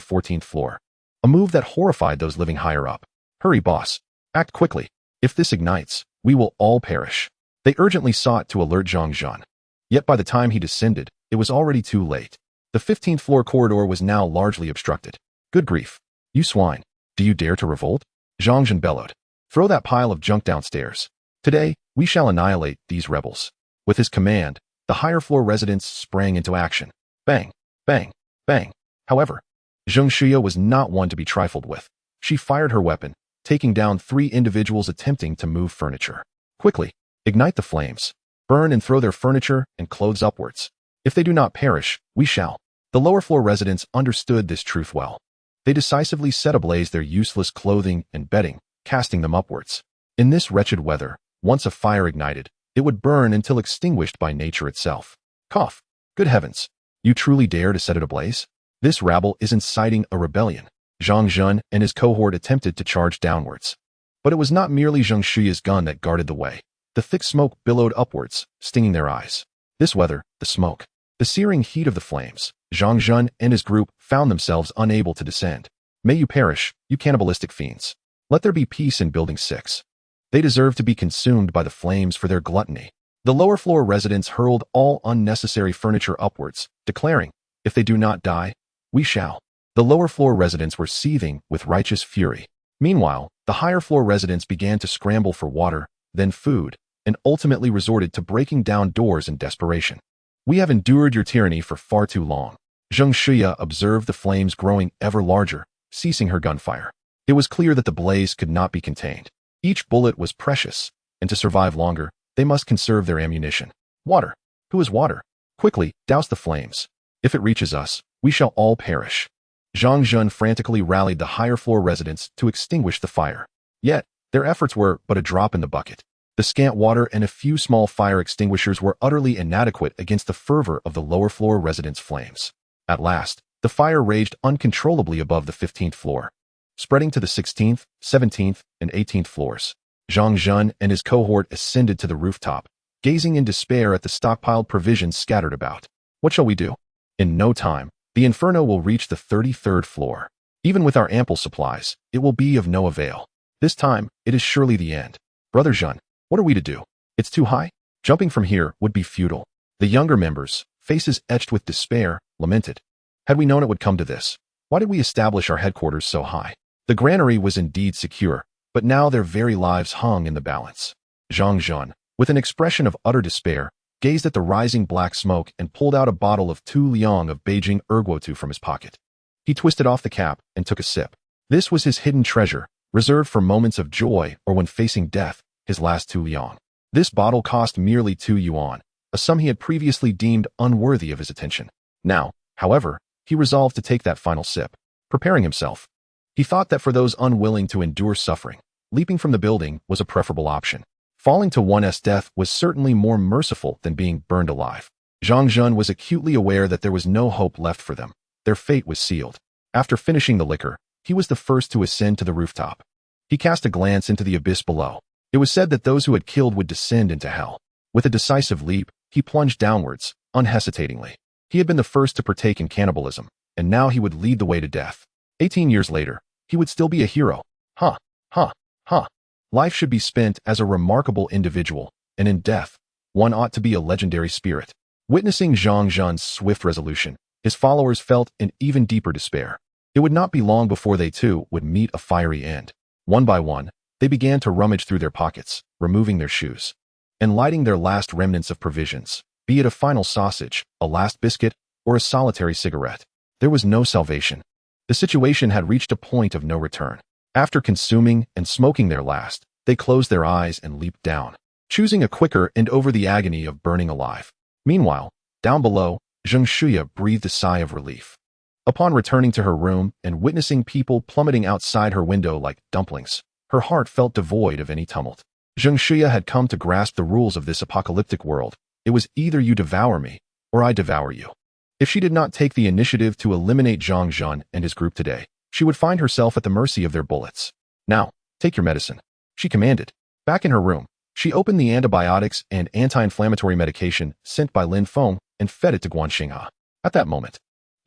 A: 14th floor, a move that horrified those living higher up. Hurry, boss. Act quickly. If this ignites, we will all perish. They urgently sought to alert Zhang Zhun. Yet by the time he descended, it was already too late. The 15th floor corridor was now largely obstructed. Good grief. You swine. Do you dare to revolt? Zhang Zhun bellowed. Throw that pile of junk downstairs. Today, we shall annihilate these rebels. With his command, the higher floor residents sprang into action. Bang, bang, bang. However, Zheng Shuya was not one to be trifled with. She fired her weapon, taking down 3 individuals attempting to move furniture. Quickly, ignite the flames. Burn and throw their furniture and clothes upwards. If they do not perish, we shall. The lower floor residents understood this truth well. They decisively set ablaze their useless clothing and bedding, casting them upwards. In this wretched weather, once a fire ignited, it would burn until extinguished by nature itself. Cough. Good heavens. You truly dare to set it ablaze? This rabble is inciting a rebellion. Zhang Zhun and his cohort attempted to charge downwards. But it was not merely Zheng Shuya's gun that guarded the way. The thick smoke billowed upwards, stinging their eyes. This weather, the smoke, the searing heat of the flames, Zhang Zhun and his group found themselves unable to descend. May you perish, you cannibalistic fiends. Let there be peace in Building 6. They deserve to be consumed by the flames for their gluttony. The lower floor residents hurled all unnecessary furniture upwards, declaring, if they do not die, we shall. The lower floor residents were seething with righteous fury. Meanwhile, the higher floor residents began to scramble for water, then food, and ultimately resorted to breaking down doors in desperation. We have endured your tyranny for far too long. Zheng Shuya observed the flames growing ever larger, ceasing her gunfire. It was clear that the blaze could not be contained. Each bullet was precious, and to survive longer, they must conserve their ammunition. Water. Who is water? Quickly, douse the flames. If it reaches us, we shall all perish. Zhang Zhun frantically rallied the higher floor residents to extinguish the fire. Yet, their efforts were but a drop in the bucket. The scant water and a few small fire extinguishers were utterly inadequate against the fervor of the lower floor residents' flames. At last, the fire raged uncontrollably above the 15th floor, spreading to the 16th, 17th, and 18th floors. Zhang Zhun and his cohort ascended to the rooftop, gazing in despair at the stockpiled provisions scattered about. What shall we do? In no time, the inferno will reach the 33rd floor. Even with our ample supplies, it will be of no avail. This time, it is surely the end. Brother Zhun, what are we to do? It's too high? Jumping from here would be futile. The younger members, faces etched with despair, lamented. Had we known it would come to this, why did we establish our headquarters so high? The granary was indeed secure, but now their very lives hung in the balance. Zhang Zhun, with an expression of utter despair, gazed at the rising black smoke and pulled out a bottle of Tu Liang of Beijing Erguotu from his pocket. He twisted off the cap and took a sip. This was his hidden treasure, reserved for moments of joy or when facing death, his last Tu Liang. This bottle cost merely 2 yuan, a sum he had previously deemed unworthy of his attention. Now, however, he resolved to take that final sip. Preparing himself, he thought that for those unwilling to endure suffering, leaping from the building was a preferable option. Falling to one's death was certainly more merciful than being burned alive. Zhang Zhun was acutely aware that there was no hope left for them. Their fate was sealed. After finishing the liquor, he was the first to ascend to the rooftop. He cast a glance into the abyss below. It was said that those who had killed would descend into hell. With a decisive leap, he plunged downwards, unhesitatingly. He had been the first to partake in cannibalism, and now he would lead the way to death. 18 years later, he would still be a hero. Huh. Life should be spent as a remarkable individual, and in death, one ought to be a legendary spirit. Witnessing Zhang Zhun's swift resolution, his followers felt an even deeper despair. It would not be long before they too would meet a fiery end. One by one, they began to rummage through their pockets, removing their shoes, and lighting their last remnants of provisions, be it a final sausage, a last biscuit, or a solitary cigarette. There was no salvation. The situation had reached a point of no return. After consuming and smoking their last, they closed their eyes and leaped down, choosing a quicker end over the agony of burning alive. Meanwhile, down below, Zheng Shuya breathed a sigh of relief. Upon returning to her room and witnessing people plummeting outside her window like dumplings, her heart felt devoid of any tumult. Zheng Shuya had come to grasp the rules of this apocalyptic world. It was either you devour me, or I devour you. If she did not take the initiative to eliminate Zhang Zhun and his group today, she would find herself at the mercy of their bullets. Now, take your medicine, she commanded. Back in her room, she opened the antibiotics and anti-inflammatory medication sent by Lin Feng and fed it to Guan Xinghe. At that moment,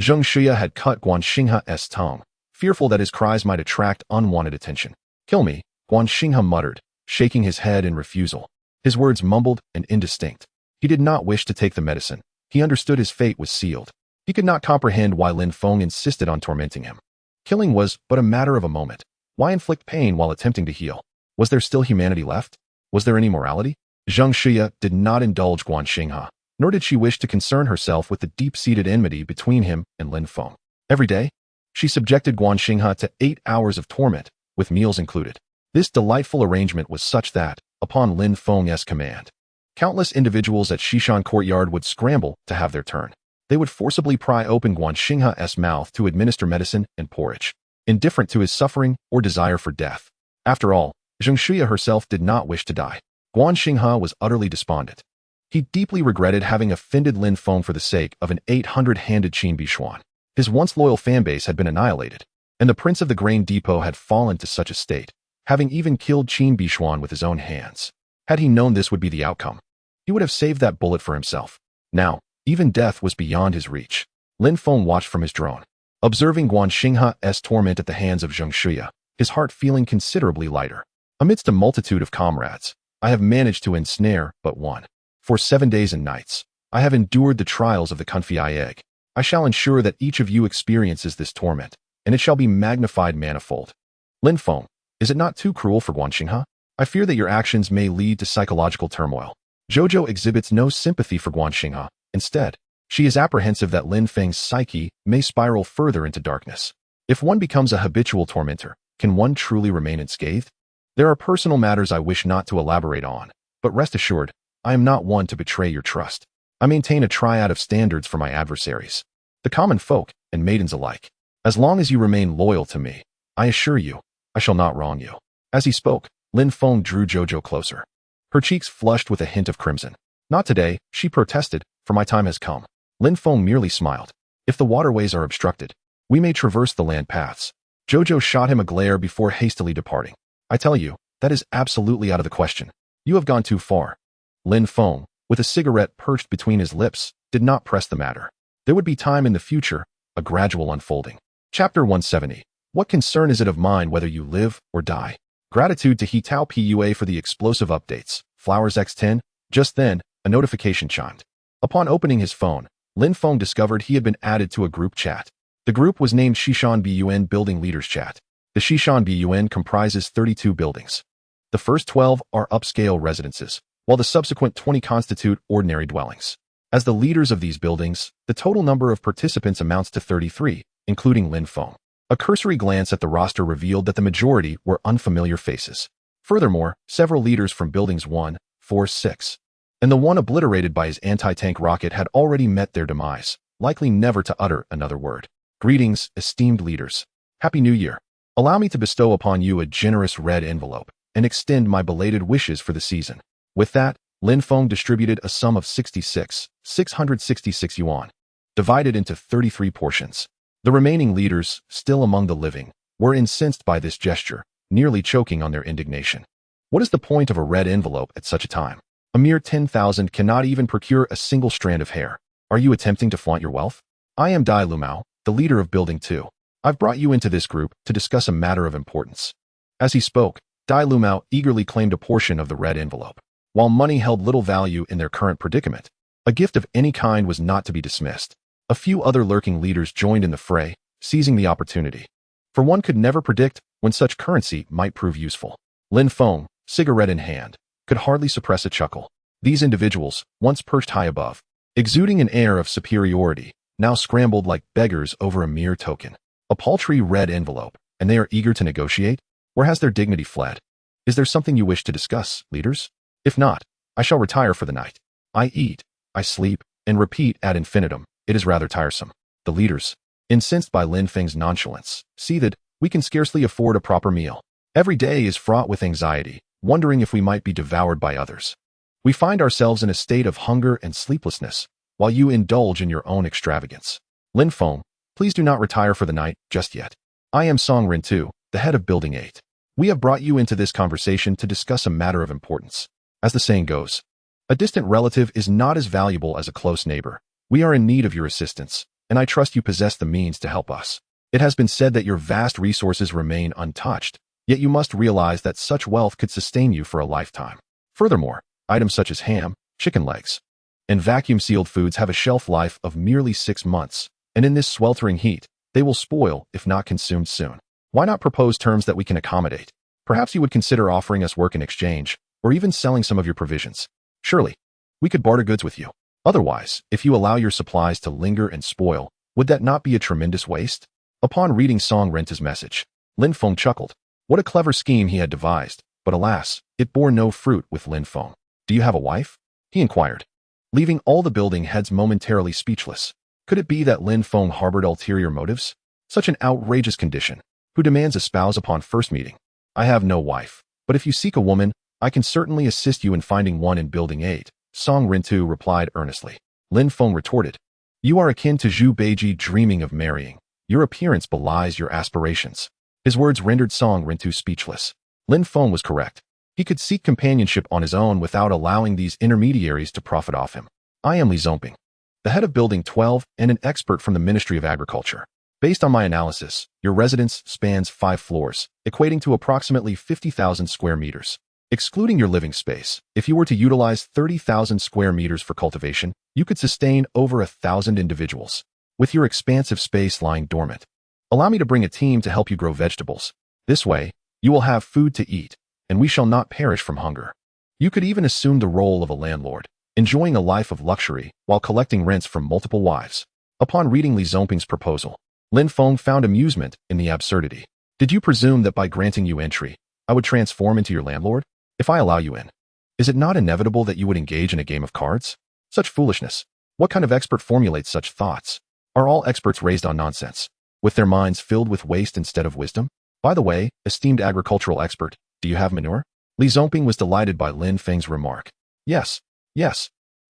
A: Zheng Shuya had cut Guan Xinghe's tongue, fearful that his cries might attract unwanted attention. Kill me, Guan Xinghe muttered, shaking his head in refusal. His words mumbled and indistinct. He did not wish to take the medicine. He understood his fate was sealed. He could not comprehend why Lin Feng insisted on tormenting him. Killing was but a matter of a moment. Why inflict pain while attempting to heal? Was there still humanity left? Was there any morality? Zheng Shuya did not indulge Guan Xinghe, nor did she wish to concern herself with the deep-seated enmity between him and Lin Feng. Every day, she subjected Guan Xinghe to 8 hours of torment, with meals included. This delightful arrangement was such that, upon Lin Feng's command, countless individuals at Shishan Courtyard would scramble to have their turn. They would forcibly pry open Guan Xinghe's mouth to administer medicine and porridge, indifferent to his suffering or desire for death. After all, Zheng Shuya herself did not wish to die. Guan Xinghe was utterly despondent. He deeply regretted having offended Lin Feng for the sake of an 800-handed Qin Bishuan. His once loyal fanbase had been annihilated, and the prince of the grain depot had fallen to such a state, having even killed Qin Bishuan with his own hands. Had he known this would be the outcome, he would have saved that bullet for himself. Now, even death was beyond his reach. Lin Feng watched from his drone, observing Guan Xinghe's torment at the hands of Zheng Shuya, his heart feeling considerably lighter. Amidst a multitude of comrades, I have managed to ensnare but one. For 7 days and nights, I have endured the trials of the Kunfei egg. I shall ensure that each of you experiences this torment, and it shall be magnified manifold. Lin Feng, is it not too cruel for Guan Xinghe? I fear that your actions may lead to psychological turmoil. Zhou exhibits no sympathy for Guan Xinghe. Instead, she is apprehensive that Lin Feng's psyche may spiral further into darkness. If one becomes a habitual tormentor, can one truly remain unscathed? There are personal matters I wish not to elaborate on, but rest assured, I am not one to betray your trust. I maintain a triad of standards for my adversaries, the common folk and maidens alike. As long as you remain loyal to me, I assure you, I shall not wrong you. As he spoke, Lin Feng drew Zhou closer. Her cheeks flushed with a hint of crimson. Not today, she protested, for my time has come. Lin Feng merely smiled. If the waterways are obstructed, we may traverse the land paths. Zhou shot him a glare before hastily departing. I tell you, that is absolutely out of the question. You have gone too far. Lin Feng, with a cigarette perched between his lips, did not press the matter. There would be time in the future, a gradual unfolding. Chapter 170. What concern is it of mine whether you live or die? Gratitude to Hitao Pua for the explosive updates. Flowers X10. Just then, a notification chimed. Upon opening his phone, Lin Feng discovered he had been added to a group chat. The group was named Shishan Bun Building Leaders Chat. The Shishan Bun comprises 32 buildings. The first 12 are upscale residences, while the subsequent 20 constitute ordinary dwellings. As the leaders of these buildings, the total number of participants amounts to 33, including Lin Feng. A cursory glance at the roster revealed that the majority were unfamiliar faces. Furthermore, several leaders from buildings 1, 4, 6, and the one obliterated by his anti-tank rocket had already met their demise, likely never to utter another word. Greetings, esteemed leaders. Happy New Year. Allow me to bestow upon you a generous red envelope and extend my belated wishes for the season. With that, Lin Feng distributed a sum of 666 yuan, divided into 33 portions. The remaining leaders, still among the living, were incensed by this gesture, nearly choking on their indignation. What is the point of a red envelope at such a time? A mere 10,000 cannot even procure a single strand of hair. Are you attempting to flaunt your wealth? I am Dai Lumao, the leader of Building 2. I've brought you into this group to discuss a matter of importance. As he spoke, Dai Lumao eagerly claimed a portion of the red envelope. While money held little value in their current predicament, a gift of any kind was not to be dismissed. A few other lurking leaders joined in the fray, seizing the opportunity. For one could never predict when such currency might prove useful. Lin Feng, cigarette in hand, could hardly suppress a chuckle. These individuals, once perched high above, exuding an air of superiority, now scrambled like beggars over a mere token. A paltry red envelope, and they are eager to negotiate? Where has their dignity fled? Is there something you wish to discuss, leaders? If not, I shall retire for the night. I eat, I sleep, and repeat ad infinitum. It is rather tiresome. The leaders, incensed by Lin Feng's nonchalance, seethed, we can scarcely afford a proper meal. Every day is fraught with anxiety, wondering if we might be devoured by others. We find ourselves in a state of hunger and sleeplessness, while you indulge in your own extravagance. Lin Feng, please do not retire for the night just yet. I am Song Rintu, the head of Building 8. We have brought you into this conversation to discuss a matter of importance. As the saying goes, a distant relative is not as valuable as a close neighbor. We are in need of your assistance, and I trust you possess the means to help us. It has been said that your vast resources remain untouched, yet you must realize that such wealth could sustain you for a lifetime. Furthermore, items such as ham, chicken legs, and vacuum-sealed foods have a shelf life of merely 6 months, and in this sweltering heat, they will spoil if not consumed soon. Why not propose terms that we can accommodate? Perhaps you would consider offering us work in exchange, or even selling some of your provisions. Surely, we could barter goods with you. Otherwise, if you allow your supplies to linger and spoil, would that not be a tremendous waste? Upon reading Song Rentu's message, Lin Feng chuckled. What a clever scheme he had devised, but alas, it bore no fruit with Lin Feng. Do you have a wife? He inquired, leaving all the building heads momentarily speechless. Could it be that Lin Feng harbored ulterior motives? Such an outrageous condition. Who demands a spouse upon first meeting? I have no wife, but if you seek a woman, I can certainly assist you in finding one in Building 8. Song Rintu replied earnestly. Lin Feng retorted, you are akin to Zhu Beiji dreaming of marrying. Your appearance belies your aspirations. His words rendered Song Rintu speechless. Lin Feng was correct. He could seek companionship on his own without allowing these intermediaries to profit off him. I am Li Zongping, the head of Building 12, and an expert from the Ministry of Agriculture. Based on my analysis, your residence spans 5 floors, equating to approximately 50,000 square meters. Excluding your living space, if you were to utilize 30,000 square meters for cultivation, you could sustain over 1,000 individuals, with your expansive space lying dormant. Allow me to bring a team to help you grow vegetables. This way, you will have food to eat, and we shall not perish from hunger. You could even assume the role of a landlord, enjoying a life of luxury while collecting rents from multiple wives. Upon reading Li Zongping's proposal, Lin Feng found amusement in the absurdity. Did you presume that by granting you entry, I would transform into your landlord? If I allow you in, is it not inevitable that you would engage in a game of cards? Such foolishness. What kind of expert formulates such thoughts? Are all experts raised on nonsense, with their minds filled with waste instead of wisdom? By the way, esteemed agricultural expert, do you have manure? Li Zongping was delighted by Lin Feng's remark. Yes.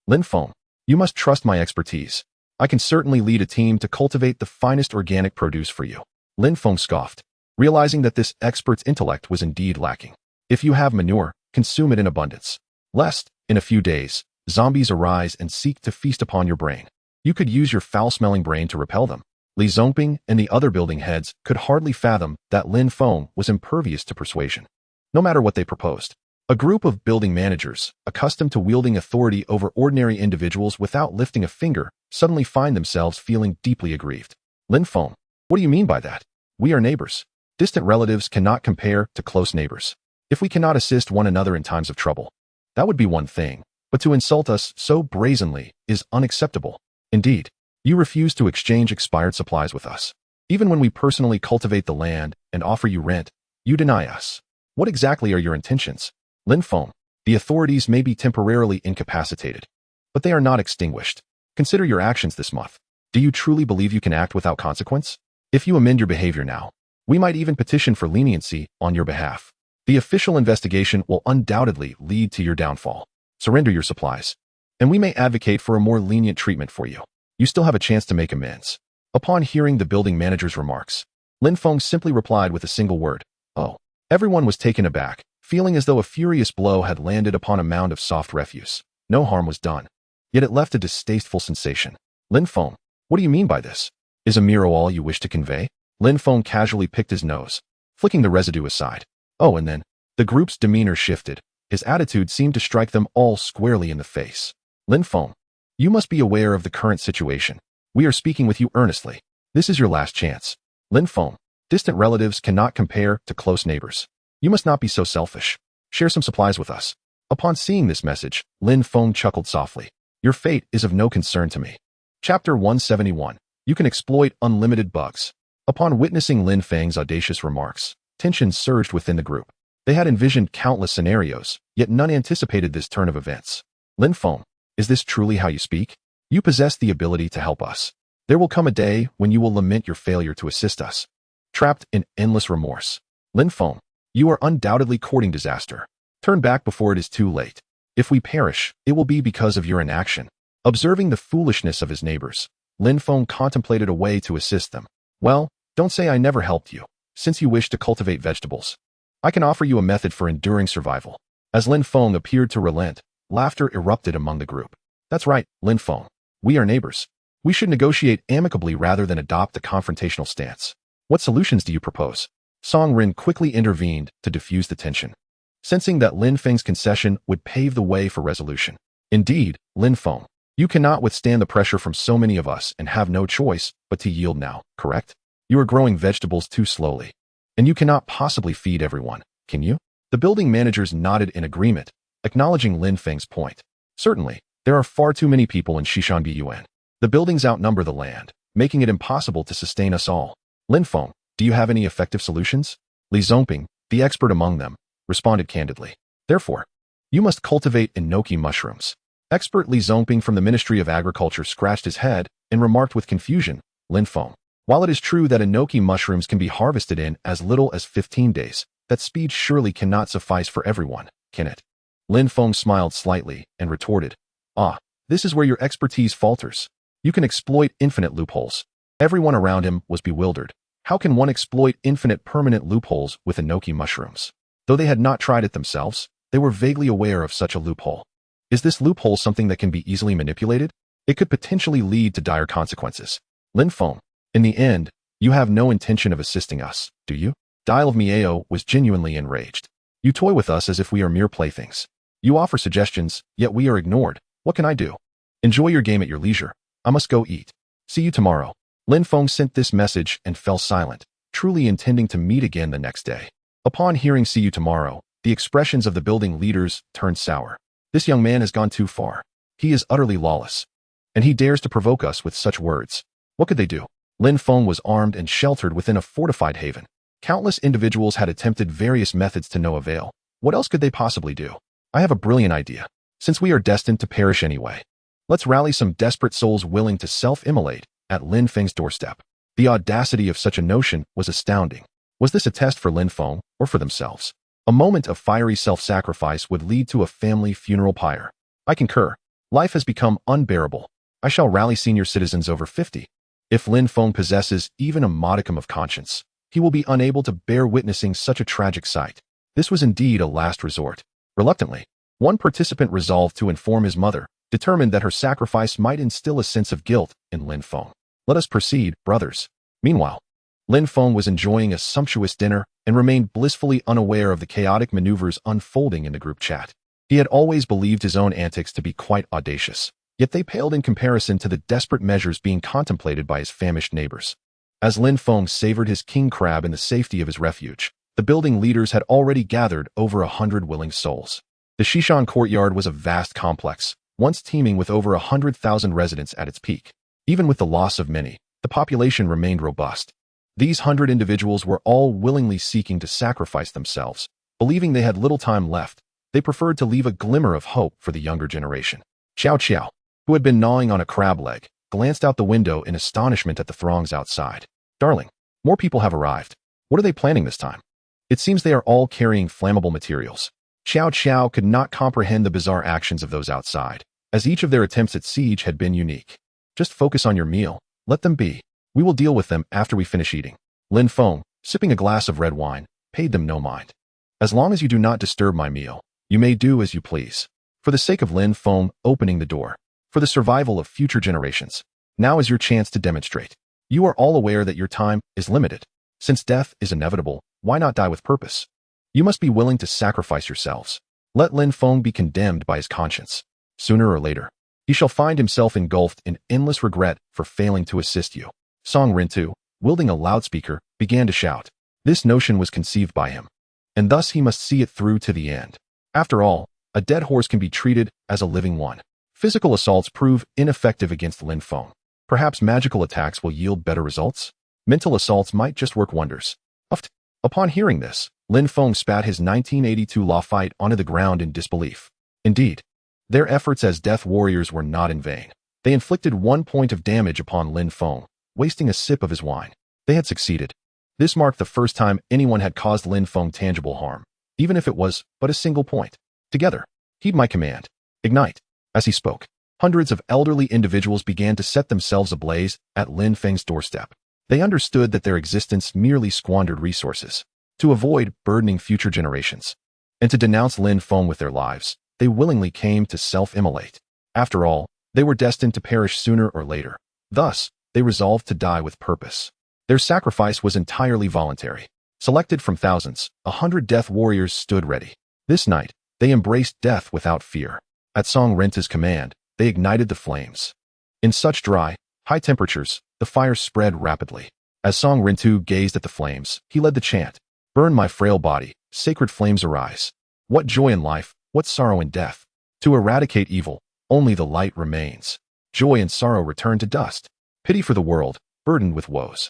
A: Lin Feng, you must trust my expertise. I can certainly lead a team to cultivate the finest organic produce for you. Lin Feng scoffed, realizing that this expert's intellect was indeed lacking. If you have manure, consume it in abundance. Lest, in a few days, zombies arise and seek to feast upon your brain. You could use your foul-smelling brain to repel them. Li Zongping and the other building heads could hardly fathom that Lin Feng was impervious to persuasion. No matter what they proposed, a group of building managers, accustomed to wielding authority over ordinary individuals without lifting a finger, suddenly find themselves feeling deeply aggrieved. Lin Feng, what do you mean by that? We are neighbors. Distant relatives cannot compare to close neighbors. If we cannot assist one another in times of trouble, that would be one thing, but to insult us so brazenly is unacceptable. Indeed, you refuse to exchange expired supplies with us. Even when we personally cultivate the land and offer you rent, you deny us. What exactly are your intentions? Lin Feng, the authorities may be temporarily incapacitated, but they are not extinguished. Consider your actions this month. Do you truly believe you can act without consequence? If you amend your behavior now, we might even petition for leniency on your behalf. The official investigation will undoubtedly lead to your downfall. Surrender your supplies, and we may advocate for a more lenient treatment for you. You still have a chance to make amends. Upon hearing the building manager's remarks, Lin Feng simply replied with a single word, "Oh." Everyone was taken aback, feeling as though a furious blow had landed upon a mound of soft refuse. No harm was done, yet it left a distasteful sensation. Lin Feng, what do you mean by this? Is a mere all you wish to convey? Lin Feng casually picked his nose, flicking the residue aside. Oh, and then, the group's demeanor shifted. His attitude seemed to strike them all squarely in the face. Lin Feng, you must be aware of the current situation. We are speaking with you earnestly. This is your last chance. Lin Feng, distant relatives cannot compare to close neighbors. You must not be so selfish. Share some supplies with us. Upon seeing this message, Lin Feng chuckled softly. Your fate is of no concern to me. Chapter 171. You can exploit unlimited bugs. Upon witnessing Lin Feng's audacious remarks, tension surged within the group. They had envisioned countless scenarios, yet none anticipated this turn of events. Lin Feng, is this truly how you speak? You possess the ability to help us. There will come a day when you will lament your failure to assist us. Trapped in endless remorse. Lin Feng, you are undoubtedly courting disaster. Turn back before it is too late. If we perish, it will be because of your inaction. Observing the foolishness of his neighbors, Lin Feng contemplated a way to assist them. Well, don't say I never helped you, since you wish to cultivate vegetables. I can offer you a method for enduring survival. As Lin Feng appeared to relent, laughter erupted among the group. That's right, Lin Feng. We are neighbors. We should negotiate amicably rather than adopt a confrontational stance. What solutions do you propose? Song Rin quickly intervened to diffuse the tension, sensing that Lin Feng's concession would pave the way for resolution. Indeed, Lin Feng, you cannot withstand the pressure from so many of us and have no choice but to yield now, correct? You are growing vegetables too slowly, and you cannot possibly feed everyone, can you? The building managers nodded in agreement, acknowledging Lin Feng's point. Certainly, there are far too many people in Xishanbiyuan. The buildings outnumber the land, making it impossible to sustain us all. Lin Feng, do you have any effective solutions? Li Zongping, the expert among them, responded candidly. Therefore, you must cultivate enoki mushrooms. Expert Li Zongping from the Ministry of Agriculture scratched his head and remarked with confusion, Lin Feng, while it is true that enoki mushrooms can be harvested in as little as 15 days, that speed surely cannot suffice for everyone, can it? Lin Feng smiled slightly and retorted, Ah, this is where your expertise falters. You can exploit infinite loopholes. Everyone around him was bewildered. How can one exploit infinite permanent loopholes with enoki mushrooms? Though they had not tried it themselves, they were vaguely aware of such a loophole. Is this loophole something that can be easily manipulated? It could potentially lead to dire consequences. Lin Feng, in the end, you have no intention of assisting us, do you? Dial of Miao was genuinely enraged. You toy with us as if we are mere playthings. You offer suggestions, yet we are ignored. What can I do? Enjoy your game at your leisure. I must go eat. See you tomorrow. Lin Feng sent this message and fell silent, truly intending to meet again the next day. Upon hearing "see you tomorrow," the expressions of the building leaders turned sour. This young man has gone too far. He is utterly lawless. And he dares to provoke us with such words. What could they do? Lin Feng was armed and sheltered within a fortified haven. Countless individuals had attempted various methods to no avail. What else could they possibly do? I have a brilliant idea. Since we are destined to perish anyway, let's rally some desperate souls willing to self-immolate at Lin Feng's doorstep. The audacity of such a notion was astounding. Was this a test for Lin Feng or for themselves? A moment of fiery self-sacrifice would lead to a family funeral pyre. I concur. Life has become unbearable. I shall rally senior citizens over 50. If Lin Feng possesses even a modicum of conscience, he will be unable to bear witnessing such a tragic sight. This was indeed a last resort. Reluctantly, one participant resolved to inform his mother, determined that her sacrifice might instill a sense of guilt in Lin Feng. Let us proceed, brothers. Meanwhile, Lin Feng was enjoying a sumptuous dinner and remained blissfully unaware of the chaotic maneuvers unfolding in the group chat. He had always believed his own antics to be quite audacious, yet they paled in comparison to the desperate measures being contemplated by his famished neighbors. As Lin Feng savored his king crab in the safety of his refuge, the building leaders had already gathered over 100 willing souls. The Shishan courtyard was a vast complex, once teeming with over 100,000 residents at its peak. Even with the loss of many, the population remained robust. These 100 individuals were all willingly seeking to sacrifice themselves. Believing they had little time left, they preferred to leave a glimmer of hope for the younger generation. Xiao Qiao, who had been gnawing on a crab leg, glanced out the window in astonishment at the throngs outside. Darling, more people have arrived. What are they planning this time? It seems they are all carrying flammable materials. Xiao Qiao could not comprehend the bizarre actions of those outside, as each of their attempts at siege had been unique. Just focus on your meal. Let them be. We will deal with them after we finish eating. Lin Feng, sipping a glass of red wine, paid them no mind. As long as you do not disturb my meal, you may do as you please. For the sake of Lin Feng opening the door, for the survival of future generations, now is your chance to demonstrate. You are all aware that your time is limited. Since death is inevitable, why not die with purpose? You must be willing to sacrifice yourselves. Let Lin Feng be condemned by his conscience. Sooner or later, he shall find himself engulfed in endless regret for failing to assist you. Song Rintu, wielding a loudspeaker, began to shout. This notion was conceived by him, and thus he must see it through to the end. After all, a dead horse can be treated as a living one. Physical assaults prove ineffective against Lin Feng. Perhaps magical attacks will yield better results? Mental assaults might just work wonders. Upon hearing this, Lin Feng spat his 1982 law fight onto the ground in disbelief. Indeed, their efforts as death warriors were not in vain. They inflicted 1 point of damage upon Lin Feng, wasting a sip of his wine. They had succeeded. This marked the first time anyone had caused Lin Feng tangible harm, even if it was but a single point. Together, heed my command. Ignite. As he spoke, hundreds of elderly individuals began to set themselves ablaze at Lin Feng's doorstep. They understood that their existence merely squandered resources. To avoid burdening future generations, and to denounce Lin Feng with their lives, they willingly came to self-immolate. After all, they were destined to perish sooner or later. Thus, they resolved to die with purpose. Their sacrifice was entirely voluntary. Selected from thousands, 100 death warriors stood ready. This night, they embraced death without fear. At Song Renta's command, they ignited the flames. In such dry, high temperatures, the fire spread rapidly. As Song Rintu gazed at the flames, he led the chant. Burn my frail body, sacred flames arise. What joy in life, what sorrow in death. To eradicate evil, only the light remains. Joy and sorrow return to dust. Pity for the world, burdened with woes.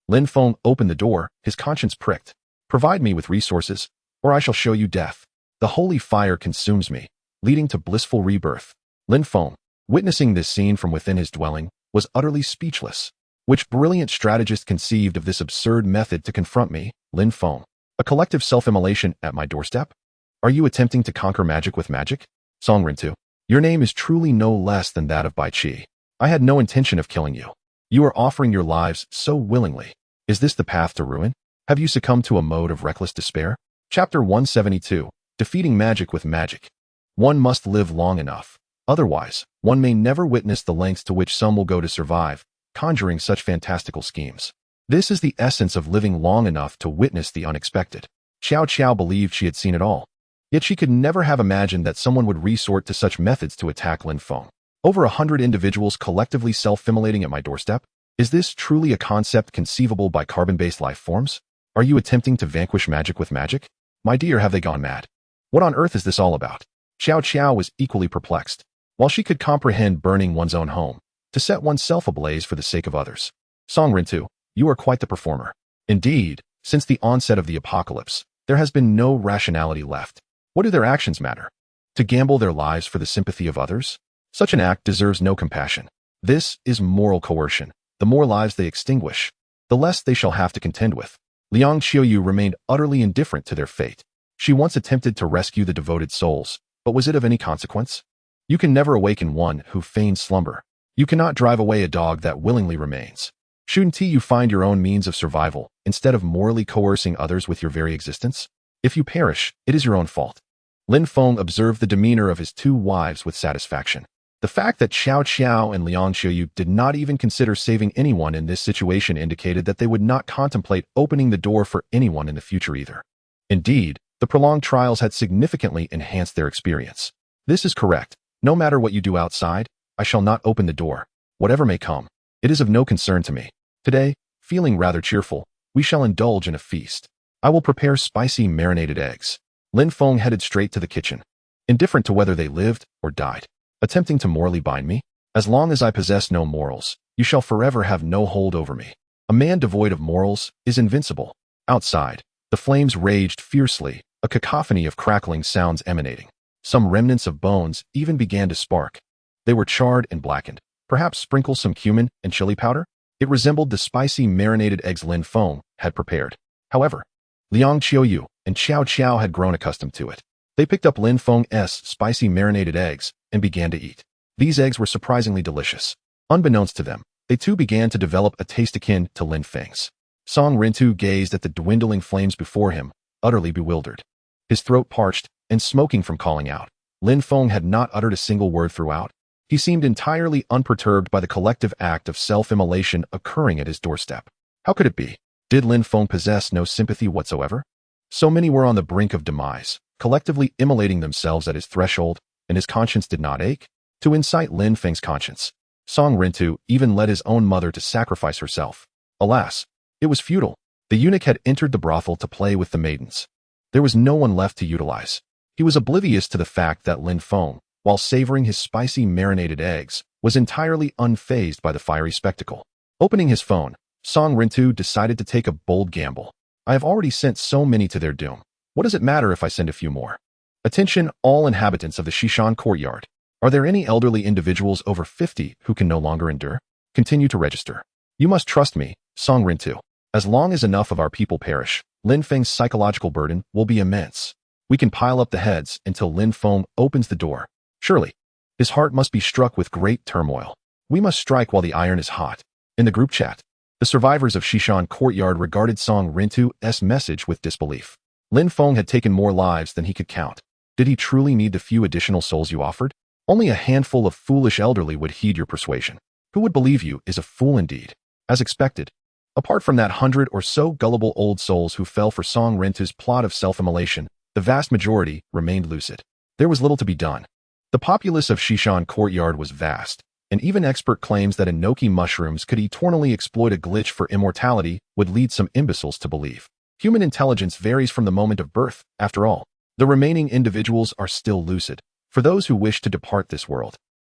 A: Lin Feng opened the door, his conscience pricked. Provide me with resources, or I shall show you death. The holy fire consumes me, leading to blissful rebirth. Lin Feng, witnessing this scene from within his dwelling, was utterly speechless. Which brilliant strategist conceived of this absurd method to confront me, Lin Feng? A collective self-immolation at my doorstep? Are you attempting to conquer magic with magic? Song Rintu, your name is truly no less than that of Bai Qi. I had no intention of killing you. You are offering your lives so willingly. Is this the path to ruin? Have you succumbed to a mode of reckless despair? Chapter 172, Defeating Magic with Magic. One must live long enough, Otherwise, one may never witness the lengths to which some will go to survive, conjuring such fantastical schemes. This is the essence of living long enough to witness the unexpected. Xiao Qiao believed she had seen it all. Yet she could never have imagined that someone would resort to such methods to attack Lin Feng. Over 100 individuals collectively self-immolating at my doorstep? Is this truly a concept conceivable by carbon-based life forms? Are you attempting to vanquish magic with magic? My dear, have they gone mad? What on earth is this all about? Xiao Qiao was equally perplexed. While she could comprehend burning one's own home, to set oneself ablaze for the sake of others. Song Rintu, you are quite the performer. Indeed, since the onset of the apocalypse, there has been no rationality left. What do their actions matter? To gamble their lives for the sympathy of others? Such an act deserves no compassion. This is moral coercion. The more lives they extinguish, the less they shall have to contend with. Liang Qiuyu remained utterly indifferent to their fate. She once attempted to rescue the devoted souls, but was it of any consequence? You can never awaken one who feigns slumber. You cannot drive away a dog that willingly remains. Shouldn't you find your own means of survival, instead of morally coercing others with your very existence? If you perish, it is your own fault. Lin Feng observed the demeanor of his two wives with satisfaction. The fact that Xiao Qiao and Liang Qiuyu did not even consider saving anyone in this situation indicated that they would not contemplate opening the door for anyone in the future either. Indeed, the prolonged trials had significantly enhanced their experience. This is correct. No matter what you do outside, I shall not open the door. Whatever may come, it is of no concern to me. Today, feeling rather cheerful, we shall indulge in a feast. I will prepare spicy marinated eggs. Lin Feng headed straight to the kitchen, indifferent to whether they lived or died. Attempting to morally bind me? As long as I possess no morals, you shall forever have no hold over me. A man devoid of morals is invincible. Outside, the flames raged fiercely, a cacophony of crackling sounds emanating. Some remnants of bones even began to spark. They were charred and blackened. Perhaps sprinkle some cumin and chili powder? It resembled the spicy marinated eggs Lin Feng had prepared. However, Liang Qiuyu and Xiao Qiao had grown accustomed to it. They picked up Lin Feng's spicy marinated eggs and began to eat. These eggs were surprisingly delicious. Unbeknownst to them, they too began to develop a taste akin to Lin Feng's. Song Rintu gazed at the dwindling flames before him, utterly bewildered. His throat parched and smoking from calling out. Lin Feng had not uttered a single word throughout. He seemed entirely unperturbed by the collective act of self-immolation occurring at his doorstep. How could it be? Did Lin Feng possess no sympathy whatsoever? So many were on the brink of demise, collectively immolating themselves at his threshold, and his conscience did not ache? To incite Lin Feng's conscience, Song Rintu even led his own mother to sacrifice herself. Alas, it was futile. The eunuch had entered the brothel to play with the maidens. There was no one left to utilize. He was oblivious to the fact that Lin Feng, while savoring his spicy marinated eggs, was entirely unfazed by the fiery spectacle. Opening his phone, Song Rintu decided to take a bold gamble. I have already sent so many to their doom. What does it matter if I send a few more? Attention, all inhabitants of the Shishan courtyard. Are there any elderly individuals over 50 who can no longer endure? Continue to register. You must trust me, Song Rintu. As long as enough of our people perish, Lin Feng's psychological burden will be immense. We can pile up the heads until Lin Feng opens the door. Surely, his heart must be struck with great turmoil. We must strike while the iron is hot. In the group chat, the survivors of Shishan Courtyard regarded Song Rintu's message with disbelief. Lin Feng had taken more lives than he could count. Did he truly need the few additional souls you offered? Only a handful of foolish elderly would heed your persuasion. Who would believe you is a fool indeed. As expected, apart from that 100 or so gullible old souls who fell for Song Rintu's plot of self-immolation, the vast majority remained lucid. There was little to be done. The populace of Shishan Courtyard was vast, and even expert claims that enoki mushrooms could eternally exploit a glitch for immortality would lead some imbeciles to believe. Human intelligence varies from the moment of birth, after all. The remaining individuals are still lucid. For those who wish to depart this world,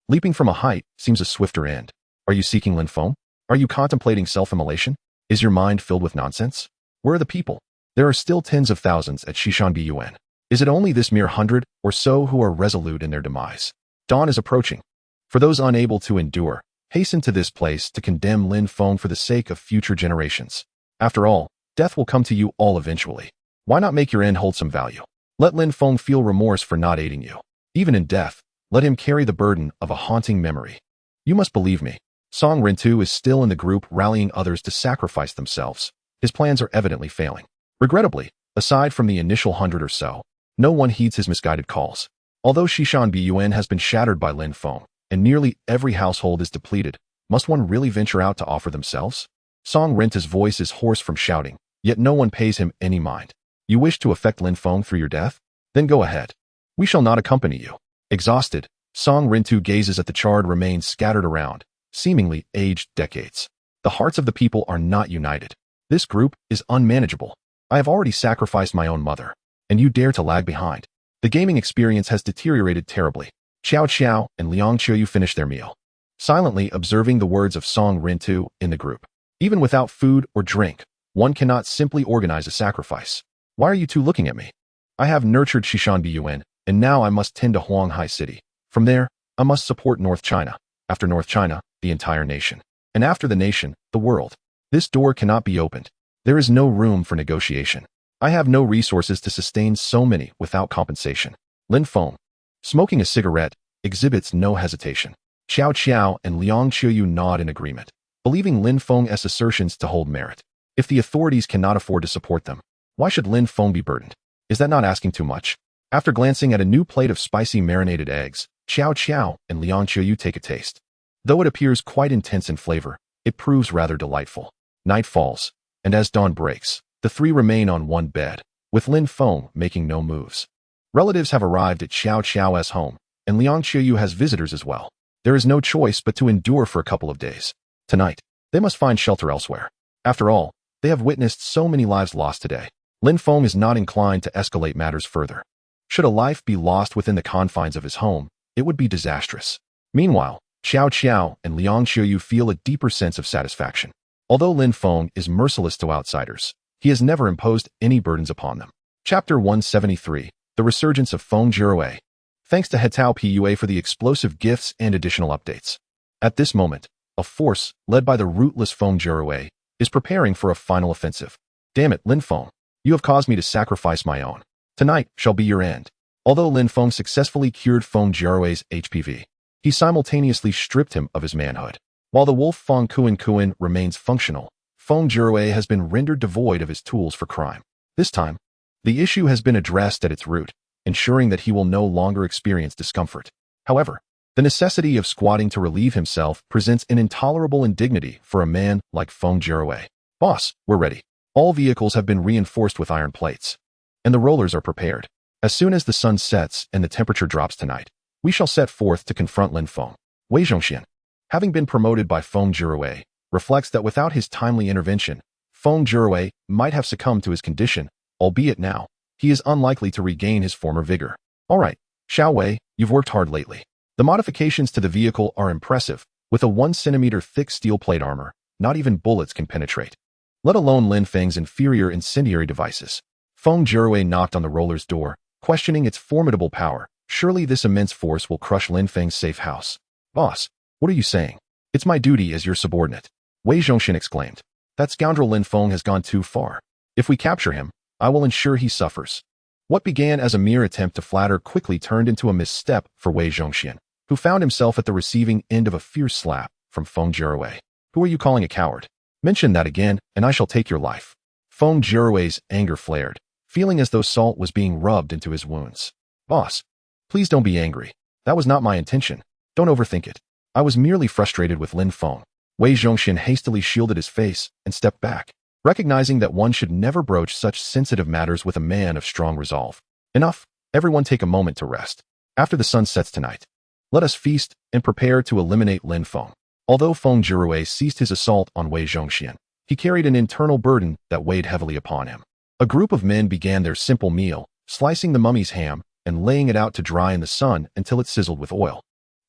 A: leaping from a height seems a swifter end. Are you seeking Lin Feng? Are you contemplating self-immolation? Is your mind filled with nonsense? Where are the people? There are still tens of thousands at Shishan Bun. Is it only this mere 100 or so who are resolute in their demise? Dawn is approaching. For those unable to endure, hasten to this place to condemn Lin Feng for the sake of future generations. After all, death will come to you all eventually. Why not make your end hold some value? Let Lin Feng feel remorse for not aiding you. Even in death, let him carry the burden of a haunting memory. You must believe me. Song Rintu is still in the group rallying others to sacrifice themselves. His plans are evidently failing. Regrettably, aside from the initial 100 or so, no one heeds his misguided calls. Although Shishan Bun has been shattered by Lin Feng, and nearly every household is depleted, must one really venture out to offer themselves? Song Renta's voice is hoarse from shouting, yet no one pays him any mind. You wish to affect Lin Feng through your death? Then go ahead. We shall not accompany you. Exhausted, Song Rintu gazes at the charred remains scattered around, seemingly aged decades. The hearts of the people are not united. This group is unmanageable. I have already sacrificed my own mother, and you dare to lag behind. The gaming experience has deteriorated terribly. Xiao Xiao and Liang Qiuyu finish their meal, silently observing the words of Song Rintu in the group. Even without food or drink, one cannot simply organize a sacrifice. Why are you two looking at me? I have nurtured Shishan Bun, and now I must tend to Huanghai City. From there, I must support North China. After North China, the entire nation. And after the nation, the world. This door cannot be opened. There is no room for negotiation. I have no resources to sustain so many without compensation. Lin Feng, smoking a cigarette, exhibits no hesitation. Xiao Qiao and Liang Qiuyu nod in agreement, believing Lin Feng's assertions to hold merit. If the authorities cannot afford to support them, why should Lin Feng be burdened? Is that not asking too much? After glancing at a new plate of spicy marinated eggs, Xiao Qiao and Liang Qiuyu take a taste. Though it appears quite intense in flavor, it proves rather delightful. Night falls, and as dawn breaks, the three remain on one bed, with Lin Feng making no moves. Relatives have arrived at Xiao Qiao's home, and Liang Qiuyu has visitors as well. There is no choice but to endure for a couple of days. Tonight, they must find shelter elsewhere. After all, they have witnessed so many lives lost today. Lin Feng is not inclined to escalate matters further. Should a life be lost within the confines of his home, it would be disastrous. Meanwhile, Xiao Qiao and Liang Qiuyu feel a deeper sense of satisfaction. Although Lin Feng is merciless to outsiders, he has never imposed any burdens upon them. Chapter 173, The Resurgence of Feng Jurue. Thanks to Hetao Pua for the explosive gifts and additional updates. At this moment, a force, led by the rootless Feng Jurue, is preparing for a final offensive. Damn it, Lin Feng. You have caused me to sacrifice my own. Tonight shall be your end. Although Lin Feng successfully cured Feng Jirue's HPV, he simultaneously stripped him of his manhood. While the wolf Feng Kuan remains functional, Feng Jirue has been rendered devoid of his tools for crime. This time, the issue has been addressed at its root, ensuring that he will no longer experience discomfort. However, the necessity of squatting to relieve himself presents an intolerable indignity for a man like Feng Jirue. Boss, we're ready. All vehicles have been reinforced with iron plates, and the rollers are prepared. As soon as the sun sets and the temperature drops tonight, we shall set forth to confront Lin Feng. Wei Zhongxian, having been promoted by Feng Jirue, reflects that without his timely intervention, Feng Jirue might have succumbed to his condition, albeit now, he is unlikely to regain his former vigor. All right, Xiao Wei, you've worked hard lately. The modifications to the vehicle are impressive. With a 1 centimeter thick steel plate armor, not even bullets can penetrate, let alone Lin Feng's inferior incendiary devices. Feng Jirue knocked on the roller's door, questioning its formidable power. Surely this immense force will crush Lin Feng's safe house. Boss, what are you saying? It's my duty as your subordinate. Wei Zhongxian exclaimed. That scoundrel Lin Feng has gone too far. If we capture him, I will ensure he suffers. What began as a mere attempt to flatter quickly turned into a misstep for Wei Zhongxian, who found himself at the receiving end of a fierce slap from Feng Jirue. Who are you calling a coward? Mention that again, and I shall take your life. Feng Jirue's anger flared, feeling as though salt was being rubbed into his wounds. Boss, please don't be angry. That was not my intention. Don't overthink it. I was merely frustrated with Lin Feng. Wei Zhongxian hastily shielded his face and stepped back, recognizing that one should never broach such sensitive matters with a man of strong resolve. Enough. Everyone take a moment to rest. After the sun sets tonight, let us feast and prepare to eliminate Lin Feng. Although Feng Jirue ceased his assault on Wei Zhongxian, he carried an internal burden that weighed heavily upon him. A group of men began their simple meal, slicing the mummy's ham and laying it out to dry in the sun until it sizzled with oil.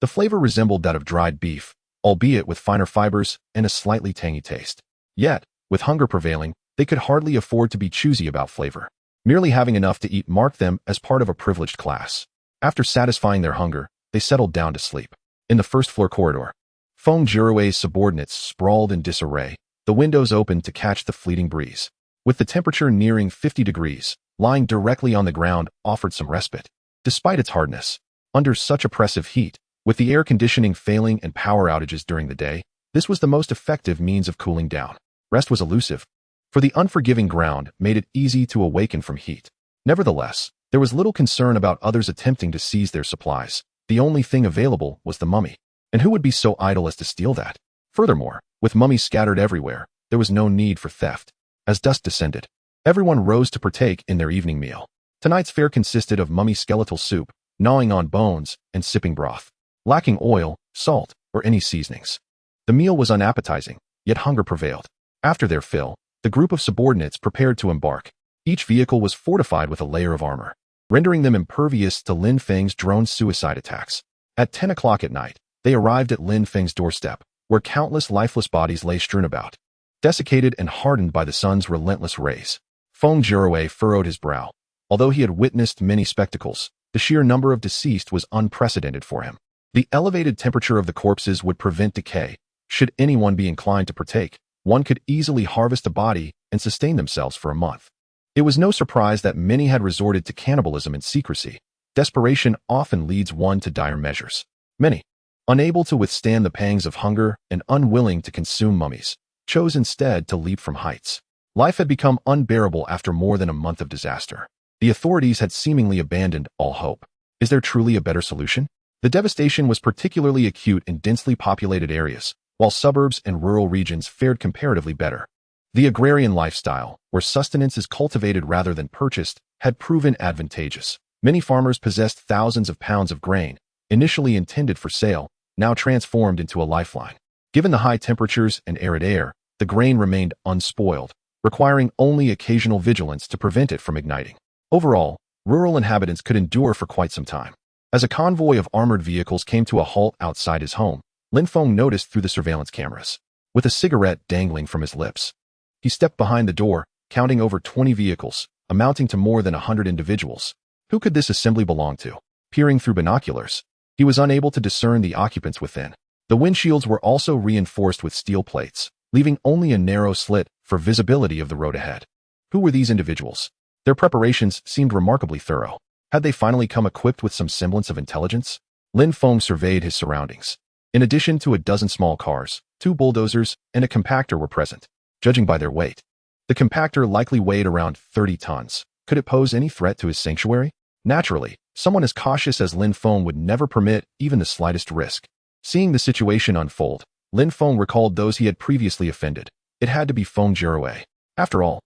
A: The flavor resembled that of dried beef, albeit with finer fibers and a slightly tangy taste. Yet, with hunger prevailing, they could hardly afford to be choosy about flavor. Merely having enough to eat marked them as part of a privileged class. After satisfying their hunger, they settled down to sleep. In the first-floor corridor, Feng Jirue's subordinates sprawled in disarray, the windows open to catch the fleeting breeze. With the temperature nearing 50 degrees, lying directly on the ground offered some respite. Despite its hardness, under such oppressive heat, with the air conditioning failing and power outages during the day, this was the most effective means of cooling down. Rest was elusive, for the unforgiving ground made it easy to awaken from heat. Nevertheless, There was little concern about others attempting to seize their supplies. The only thing available was the mummy. And who would be so idle as to steal that? Furthermore, with mummies scattered everywhere, there was no need for theft. As dusk descended, everyone rose to partake in their evening meal. Tonight's fare consisted of mummy skeletal soup, gnawing on bones, and sipping broth, lacking oil, salt, or any seasonings. The meal was unappetizing, yet hunger prevailed. After their fill, the group of subordinates prepared to embark. Each vehicle was fortified with a layer of armor, rendering them impervious to Lin Feng's drone suicide attacks. At 10 o'clock at night, they arrived at Lin Feng's doorstep, where countless lifeless bodies lay strewn about, desiccated and hardened by the sun's relentless rays. Feng Jiruwei furrowed his brow. Although he had witnessed many spectacles, the sheer number of deceased was unprecedented for him. The elevated temperature of the corpses would prevent decay. Should anyone be inclined to partake, one could easily harvest a body and sustain themselves for a month. It was no surprise that many had resorted to cannibalism in secrecy. Desperation often leads one to dire measures. Many, unable to withstand the pangs of hunger and unwilling to consume mummies, chose instead to leap from heights. Life had become unbearable after more than a month of disaster. The authorities had seemingly abandoned all hope. Is there truly a better solution? The devastation was particularly acute in densely populated areas, while suburbs and rural regions fared comparatively better. The agrarian lifestyle, where sustenance is cultivated rather than purchased, had proven advantageous. Many farmers possessed thousands of pounds of grain, initially intended for sale, now transformed into a lifeline. Given the high temperatures and arid air, the grain remained unspoiled, requiring only occasional vigilance to prevent it from igniting. Overall, rural inhabitants could endure for quite some time. As a convoy of armored vehicles came to a halt outside his home, Lin Feng noticed through the surveillance cameras, with a cigarette dangling from his lips. He stepped behind the door, counting over 20 vehicles, amounting to more than 100 individuals. Who could this assembly belong to? Peering through binoculars, he was unable to discern the occupants within. The windshields were also reinforced with steel plates, leaving only a narrow slit for visibility of the road ahead. Who were these individuals? Their preparations seemed remarkably thorough. Had they finally come equipped with some semblance of intelligence? Lin Feng surveyed his surroundings. In addition to a dozen small cars, 2 bulldozers, and a compactor were present. Judging by their weight, the compactor likely weighed around 30 tons. Could it pose any threat to his sanctuary? Naturally, someone as cautious as Lin Feng would never permit even the slightest risk. Seeing the situation unfold, Lin Feng recalled those he had previously offended. It had to be Feng Jiruwei. After all,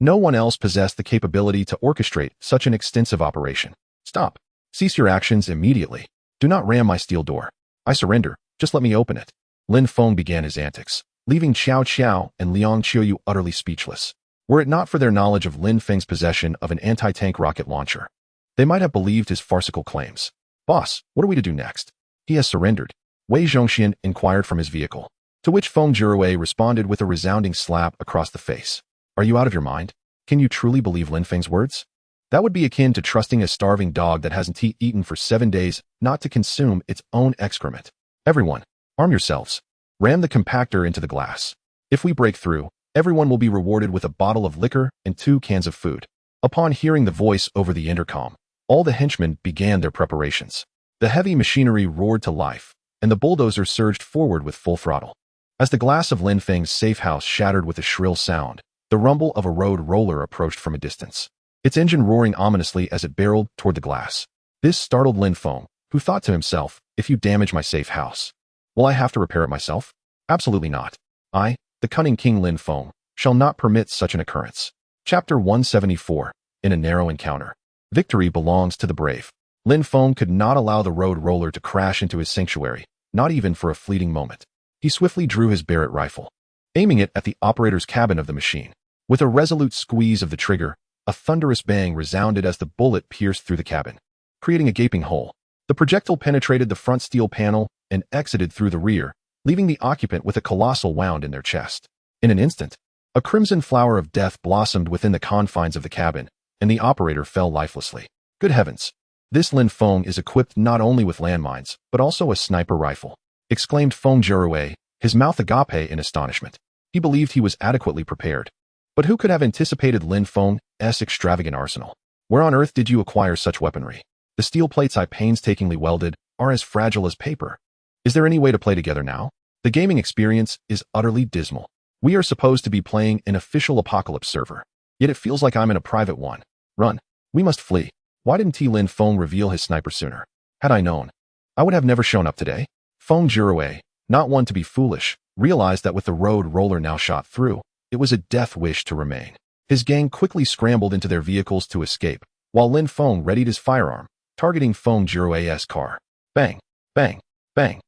A: no one else possessed the capability to orchestrate such an extensive operation. Stop. Cease your actions immediately. Do not ram my steel door. I surrender. Just let me open it. Lin Feng began his antics, leaving Qiao Qiao and Liang Qiuyu utterly speechless. Were it not for their knowledge of Lin Feng's possession of an anti-tank rocket launcher, they might have believed his farcical claims. Boss, what are we to do next? He has surrendered. Wei Zhongxian inquired from his vehicle, to which Feng Jiruwei responded with a resounding slap across the face. Are you out of your mind? Can you truly believe Lin Feng's words? That would be akin to trusting a starving dog that hasn't eaten for 7 days not to consume its own excrement. Everyone, arm yourselves. Ram the compactor into the glass. If we break through, everyone will be rewarded with a bottle of liquor and 2 cans of food. Upon hearing the voice over the intercom, all the henchmen began their preparations. The heavy machinery roared to life, and the bulldozer surged forward with full throttle. As the glass of Lin Feng's safe house shattered with a shrill sound, the rumble of a road roller approached from a distance, its engine roaring ominously as it barreled toward the glass. This startled Lin Feng, who thought to himself, if you damage my safe house, will I have to repair it myself? Absolutely not. I, the cunning King Lin Feng, shall not permit such an occurrence. Chapter 174. In a narrow encounter. Victory belongs to the brave. Lin Feng could not allow the road roller to crash into his sanctuary, not even for a fleeting moment. He swiftly drew his Barrett rifle, aiming it at the operator's cabin of the machine. With a resolute squeeze of the trigger, a thunderous bang resounded as the bullet pierced through the cabin, creating a gaping hole. The projectile penetrated the front steel panel and exited through the rear, leaving the occupant with a colossal wound in their chest. In an instant, a crimson flower of death blossomed within the confines of the cabin, and the operator fell lifelessly. Good heavens! This Lin Feng is equipped not only with landmines, but also a sniper rifle, exclaimed Feng Jiruwei, his mouth agape in astonishment. He believed he was adequately prepared. But who could have anticipated Lin Feng's extravagant arsenal? Where on earth did you acquire such weaponry? The steel plates I painstakingly welded are as fragile as paper. Is there any way to play together now? The gaming experience is utterly dismal. We are supposed to be playing an official apocalypse server, yet it feels like I'm in a private one. Run. We must flee. Why didn't Lin Feng reveal his sniper sooner? Had I known, I would have never shown up today. Feng Jiruwei, not one to be foolish, realized that with the road roller now shot through, it was a death wish to remain. His gang quickly scrambled into their vehicles to escape, while Lin Feng readied his firearm, targeting Feng Jiruwei's car. Bang, bang, bang.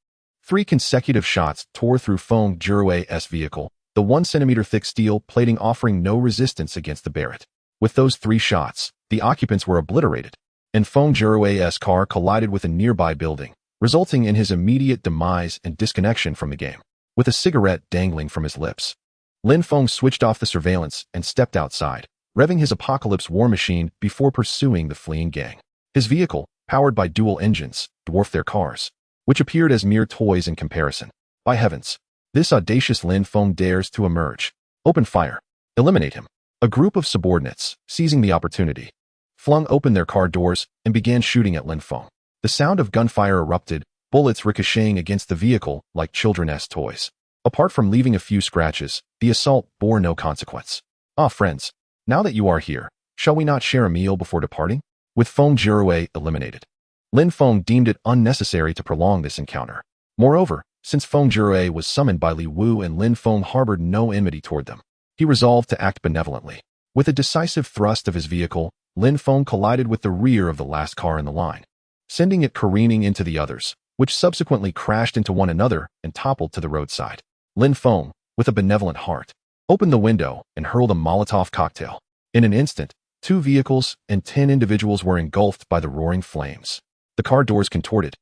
A: 3 consecutive shots tore through Feng Jiruwei's vehicle, the 1-centimeter-thick steel plating offering no resistance against the Barrett. With those 3 shots, the occupants were obliterated, and Feng Jiruwei's car collided with a nearby building, resulting in his immediate demise and disconnection from the game. With a cigarette dangling from his lips, Lin Feng switched off the surveillance and stepped outside, revving his apocalypse war machine before pursuing the fleeing gang. His vehicle, powered by dual engines, dwarfed their cars, which appeared as mere toys in comparison. By heavens, this audacious Lin Feng dares to emerge. Open fire. Eliminate him. A group of subordinates, seizing the opportunity, flung open their car doors and began shooting at Lin Feng. The sound of gunfire erupted, bullets ricocheting against the vehicle like children's toys. Apart from leaving a few scratches, the assault bore no consequence. Ah, friends, now that you are here, shall we not share a meal before departing? With Feng Jiruwei eliminated, Lin Feng deemed it unnecessary to prolong this encounter. Moreover, since Feng Jiruwei was summoned by Li Wu and Lin Feng harbored no enmity toward them, he resolved to act benevolently. With a decisive thrust of his vehicle, Lin Feng collided with the rear of the last car in the line, sending it careening into the others, which subsequently crashed into one another and toppled to the roadside. Lin Feng, with a benevolent heart, opened the window and hurled a Molotov cocktail. In an instant, 2 vehicles and 10 individuals were engulfed by the roaring flames. The car doors contorted,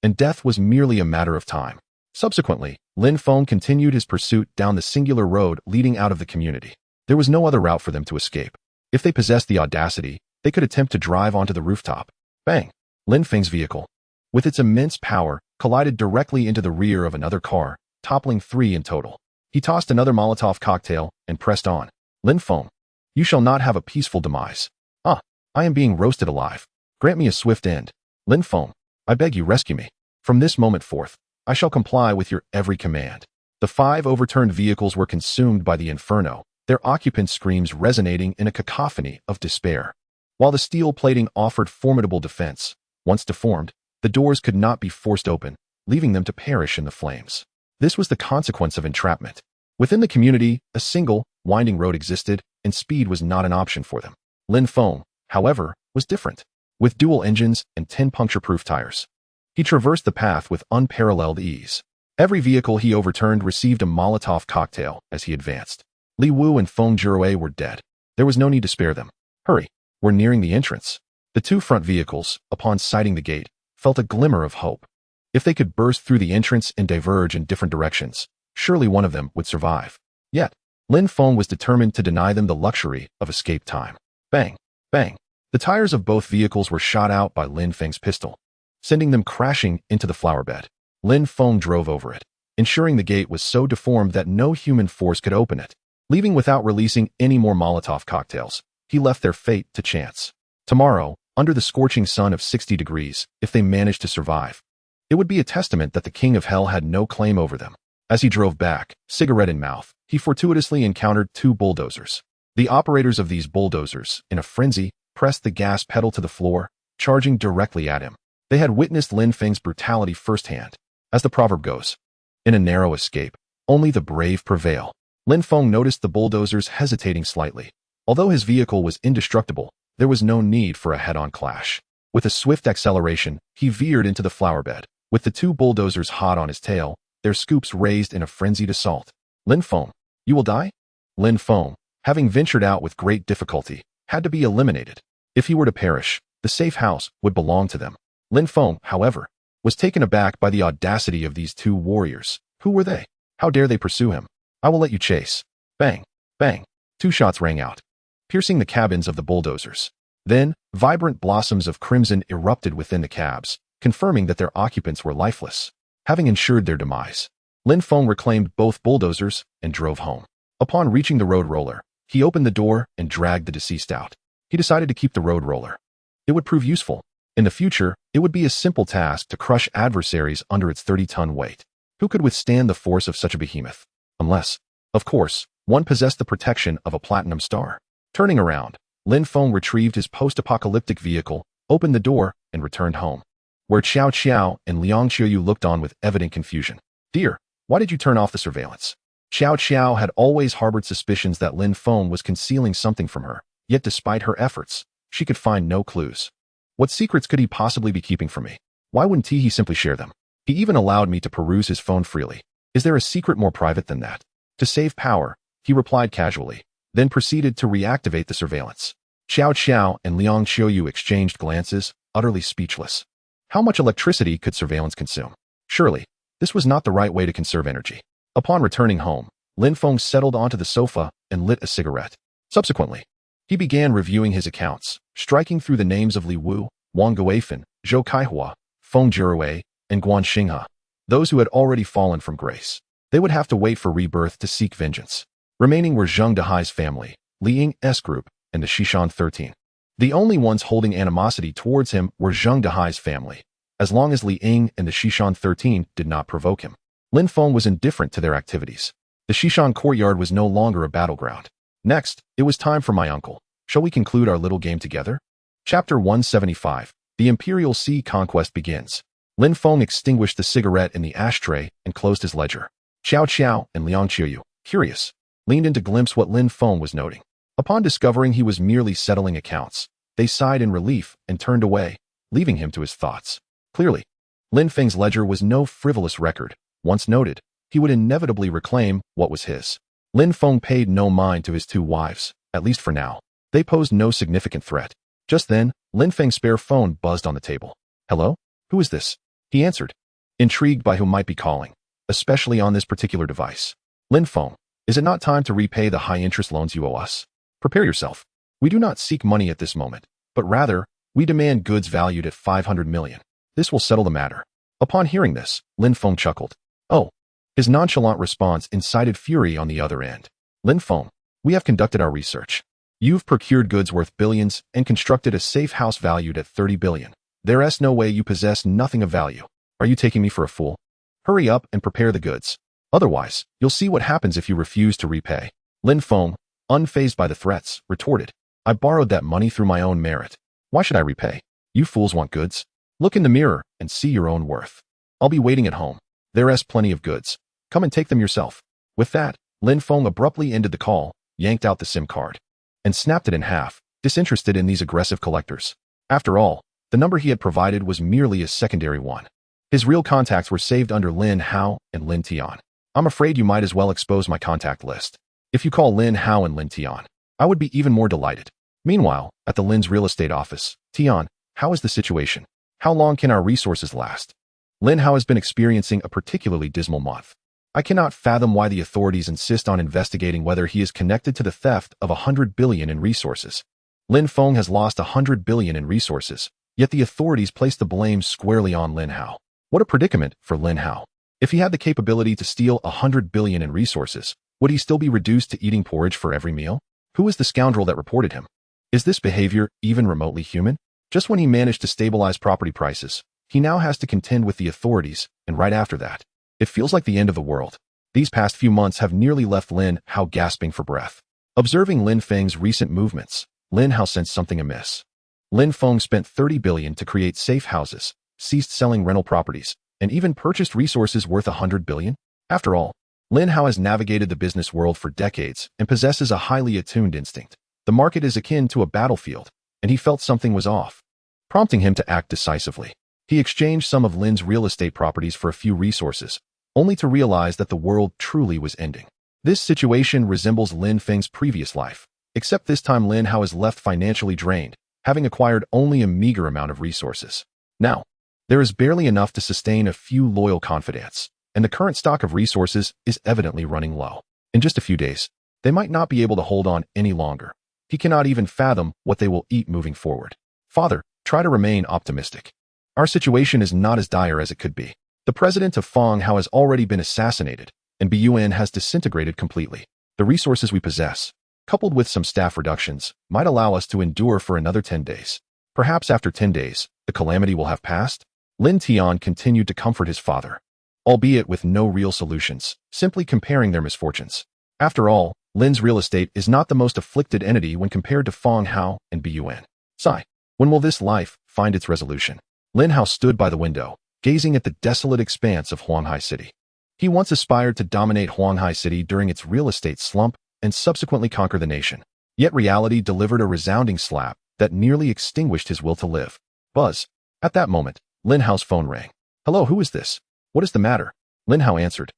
A: and death was merely a matter of time. Subsequently, Lin Feng continued his pursuit down the singular road leading out of the community. There was no other route for them to escape. If they possessed the audacity, they could attempt to drive onto the rooftop. Bang! Lin Feng's vehicle, with its immense power, collided directly into the rear of another car, toppling 3 in total. He tossed another Molotov cocktail and pressed on. Lin Feng, you shall not have a peaceful demise. Ah, I am being roasted alive. Grant me a swift end. Lin Feng, I beg you rescue me. From this moment forth, I shall comply with your every command. The 5 overturned vehicles were consumed by the inferno, their occupants' screams resonating in a cacophony of despair. While the steel plating offered formidable defense, once deformed, the doors could not be forced open, leaving them to perish in the flames. This was the consequence of entrapment. Within the community, a single, winding road existed, and speed was not an option for them. Lin Feng, however, was different. With dual engines and 10 puncture-proof tires, he traversed the path with unparalleled ease. Every vehicle he overturned received a Molotov cocktail as he advanced. Li Wu and Feng Jiruwei were dead. There was no need to spare them. Hurry, we're nearing the entrance. The 2 front vehicles, upon sighting the gate, felt a glimmer of hope. If they could burst through the entrance and diverge in different directions, surely one of them would survive. Yet, Lin Feng was determined to deny them the luxury of escape time. Bang, bang. The tires of both vehicles were shot out by Lin Feng's pistol, sending them crashing into the flower bed. Lin Feng drove over it, ensuring the gate was so deformed that no human force could open it. Leaving without releasing any more Molotov cocktails, he left their fate to chance. Tomorrow, under the scorching sun of 60 degrees, if they managed to survive, it would be a testament that the King of Hell had no claim over them. As he drove back, cigarette in mouth, he fortuitously encountered 2 bulldozers. The operators of these bulldozers, in a frenzy, pressed the gas pedal to the floor, charging directly at him. They had witnessed Lin Feng's brutality firsthand. As the proverb goes, in a narrow escape, only the brave prevail. Lin Feng noticed the bulldozers hesitating slightly. Although his vehicle was indestructible, there was no need for a head-on clash. With a swift acceleration, he veered into the flower bed. With the 2 bulldozers hot on his tail, their scoops raised in a frenzied assault. Lin Feng, you will die? Lin Feng, having ventured out with great difficulty, had to be eliminated. If he were to perish, the safe house would belong to them. Lin Feng, however, was taken aback by the audacity of these 2 warriors. Who were they? How dare they pursue him? I will let you chase. Bang, bang. 2 shots rang out, piercing the cabins of the bulldozers. Then, vibrant blossoms of crimson erupted within the cabs, confirming that their occupants were lifeless. Having ensured their demise, Lin Feng reclaimed both bulldozers and drove home. Upon reaching the road roller, he opened the door and dragged the deceased out. He decided to keep the road roller. It would prove useful. In the future, it would be a simple task to crush adversaries under its 30-ton weight. Who could withstand the force of such a behemoth? Unless, of course, one possessed the protection of a platinum star. Turning around, Lin Feng retrieved his post-apocalyptic vehicle opened the door, and returned home, where Xiao Qiao and Liang Qiuyu looked on with evident confusion. Dear, why did you turn off the surveillance? Xiao Qiao had always harbored suspicions that Lin Feng was concealing something from her, yet despite her efforts, she could find no clues. What secrets could he possibly be keeping from me? Why wouldn't he simply share them? He even allowed me to peruse his phone freely. Is there a secret more private than that? To save power, he replied casually, then proceeded to reactivate the surveillance. Xiao Qiao and Liang Qiuyu exchanged glances, utterly speechless. How much electricity could surveillance consume? Surely, this was not the right way to conserve energy. Upon returning home, Lin Feng settled onto the sofa and lit a cigarette. Subsequently, he began reviewing his accounts, striking through the names of Li Wu, Wang Guifan, Zhou Kaihua, Feng Jirui, and Guan Xinghe, those who had already fallen from grace. They would have to wait for rebirth to seek vengeance. Remaining were Zheng Dehai's family, Li Ying's group, and the Shishan 13. The only ones holding animosity towards him were Zheng Dehai's family, as long as Li Ying and the Shishan 13 did not provoke him. Lin Feng was indifferent to their activities. The Shishan courtyard was no longer a battleground. Next, it was time for my uncle. Shall we conclude our little game together? Chapter 175. The Imperial Sea Conquest begins. Lin Feng extinguished the cigarette in the ashtray and closed his ledger. Xiao Qiao and Liang Qiuyu, curious, leaned in to glimpse what Lin Feng was noting. Upon discovering he was merely settling accounts, they sighed in relief and turned away, leaving him to his thoughts. Clearly, Lin Feng's ledger was no frivolous record. Once noted, he would inevitably reclaim what was his. Lin Feng paid no mind to his two wives, at least for now. They posed no significant threat. Just then, Lin Feng's spare phone buzzed on the table. Hello? Who is this? He answered, intrigued by who might be calling, especially on this particular device. Lin Feng, is it not time to repay the high-interest loans you owe us? Prepare yourself. We do not seek money at this moment, but rather, we demand goods valued at 500 million. This will settle the matter. Upon hearing this, Lin Feng chuckled. Oh. His nonchalant response incited fury on the other end. Lin Feng, we have conducted our research. You've procured goods worth billions and constructed a safe house valued at 30 billion. There's no way you possess nothing of value. Are you taking me for a fool? Hurry up and prepare the goods. Otherwise, you'll see what happens if you refuse to repay. Lin Feng, unfazed by the threats, retorted. I borrowed that money through my own merit. Why should I repay? You fools want goods. Look in the mirror and see your own worth. I'll be waiting at home. There's plenty of goods. Come and take them yourself. With that, Lin Feng abruptly ended the call, yanked out the SIM card, and snapped it in half, disinterested in these aggressive collectors. After all, the number he had provided was merely a secondary one. His real contacts were saved under Lin Hao and Lin Tian. I'm afraid you might as well expose my contact list. If you call Lin Hao and Lin Tian, I would be even more delighted. Meanwhile, at the Lin's real estate office, Tian, how is the situation? How long can our resources last? Lin Hao has been experiencing a particularly dismal month. I cannot fathom why the authorities insist on investigating whether he is connected to the theft of 100 billion in resources. Lin Feng has lost 100 billion in resources, yet the authorities place the blame squarely on Lin Hao. What a predicament for Lin Hao. If he had the capability to steal 100 billion in resources, would he still be reduced to eating porridge for every meal? Who is the scoundrel that reported him? Is this behavior even remotely human? Just when he managed to stabilize property prices, he now has to contend with the authorities, and right after that, it feels like the end of the world. These past few months have nearly left Lin Hao gasping for breath. Observing Lin Feng's recent movements, Lin Hao sensed something amiss. Lin Feng spent 30 billion to create safe houses, ceased selling rental properties, and even purchased resources worth 100 billion? After all, Lin Hao has navigated the business world for decades and possesses a highly attuned instinct. The market is akin to a battlefield, and he felt something was off, prompting him to act decisively. He exchanged some of Lin's real estate properties for a few resources, only to realize that the world truly was ending. This situation resembles Lin Feng's previous life, except this time Lin Hao is left financially drained, having acquired only a meager amount of resources. Now, there is barely enough to sustain a few loyal confidants, and the current stock of resources is evidently running low. In just a few days, they might not be able to hold on any longer. He cannot even fathom what they will eat moving forward. Father, try to remain optimistic. Our situation is not as dire as it could be. The president of Feng Hao has already been assassinated, and BUN has disintegrated completely. The resources we possess, coupled with some staff reductions, might allow us to endure for another 10 days. Perhaps after 10 days, the calamity will have passed. Lin Tian continued to comfort his father, albeit with no real solutions, simply comparing their misfortunes. After all, Lin's real estate is not the most afflicted entity when compared to Feng Hao and BUN. Sigh. When will this life find its resolution? Lin Hao stood by the window, gazing at the desolate expanse of Huanghai City. He once aspired to dominate Huanghai City during its real estate slump and subsequently conquer the nation. Yet reality delivered a resounding slap that nearly extinguished his will to live. Buzz. At that moment, Lin Hao's phone rang. Hello, who is this? What is the matter? Lin Hao answered,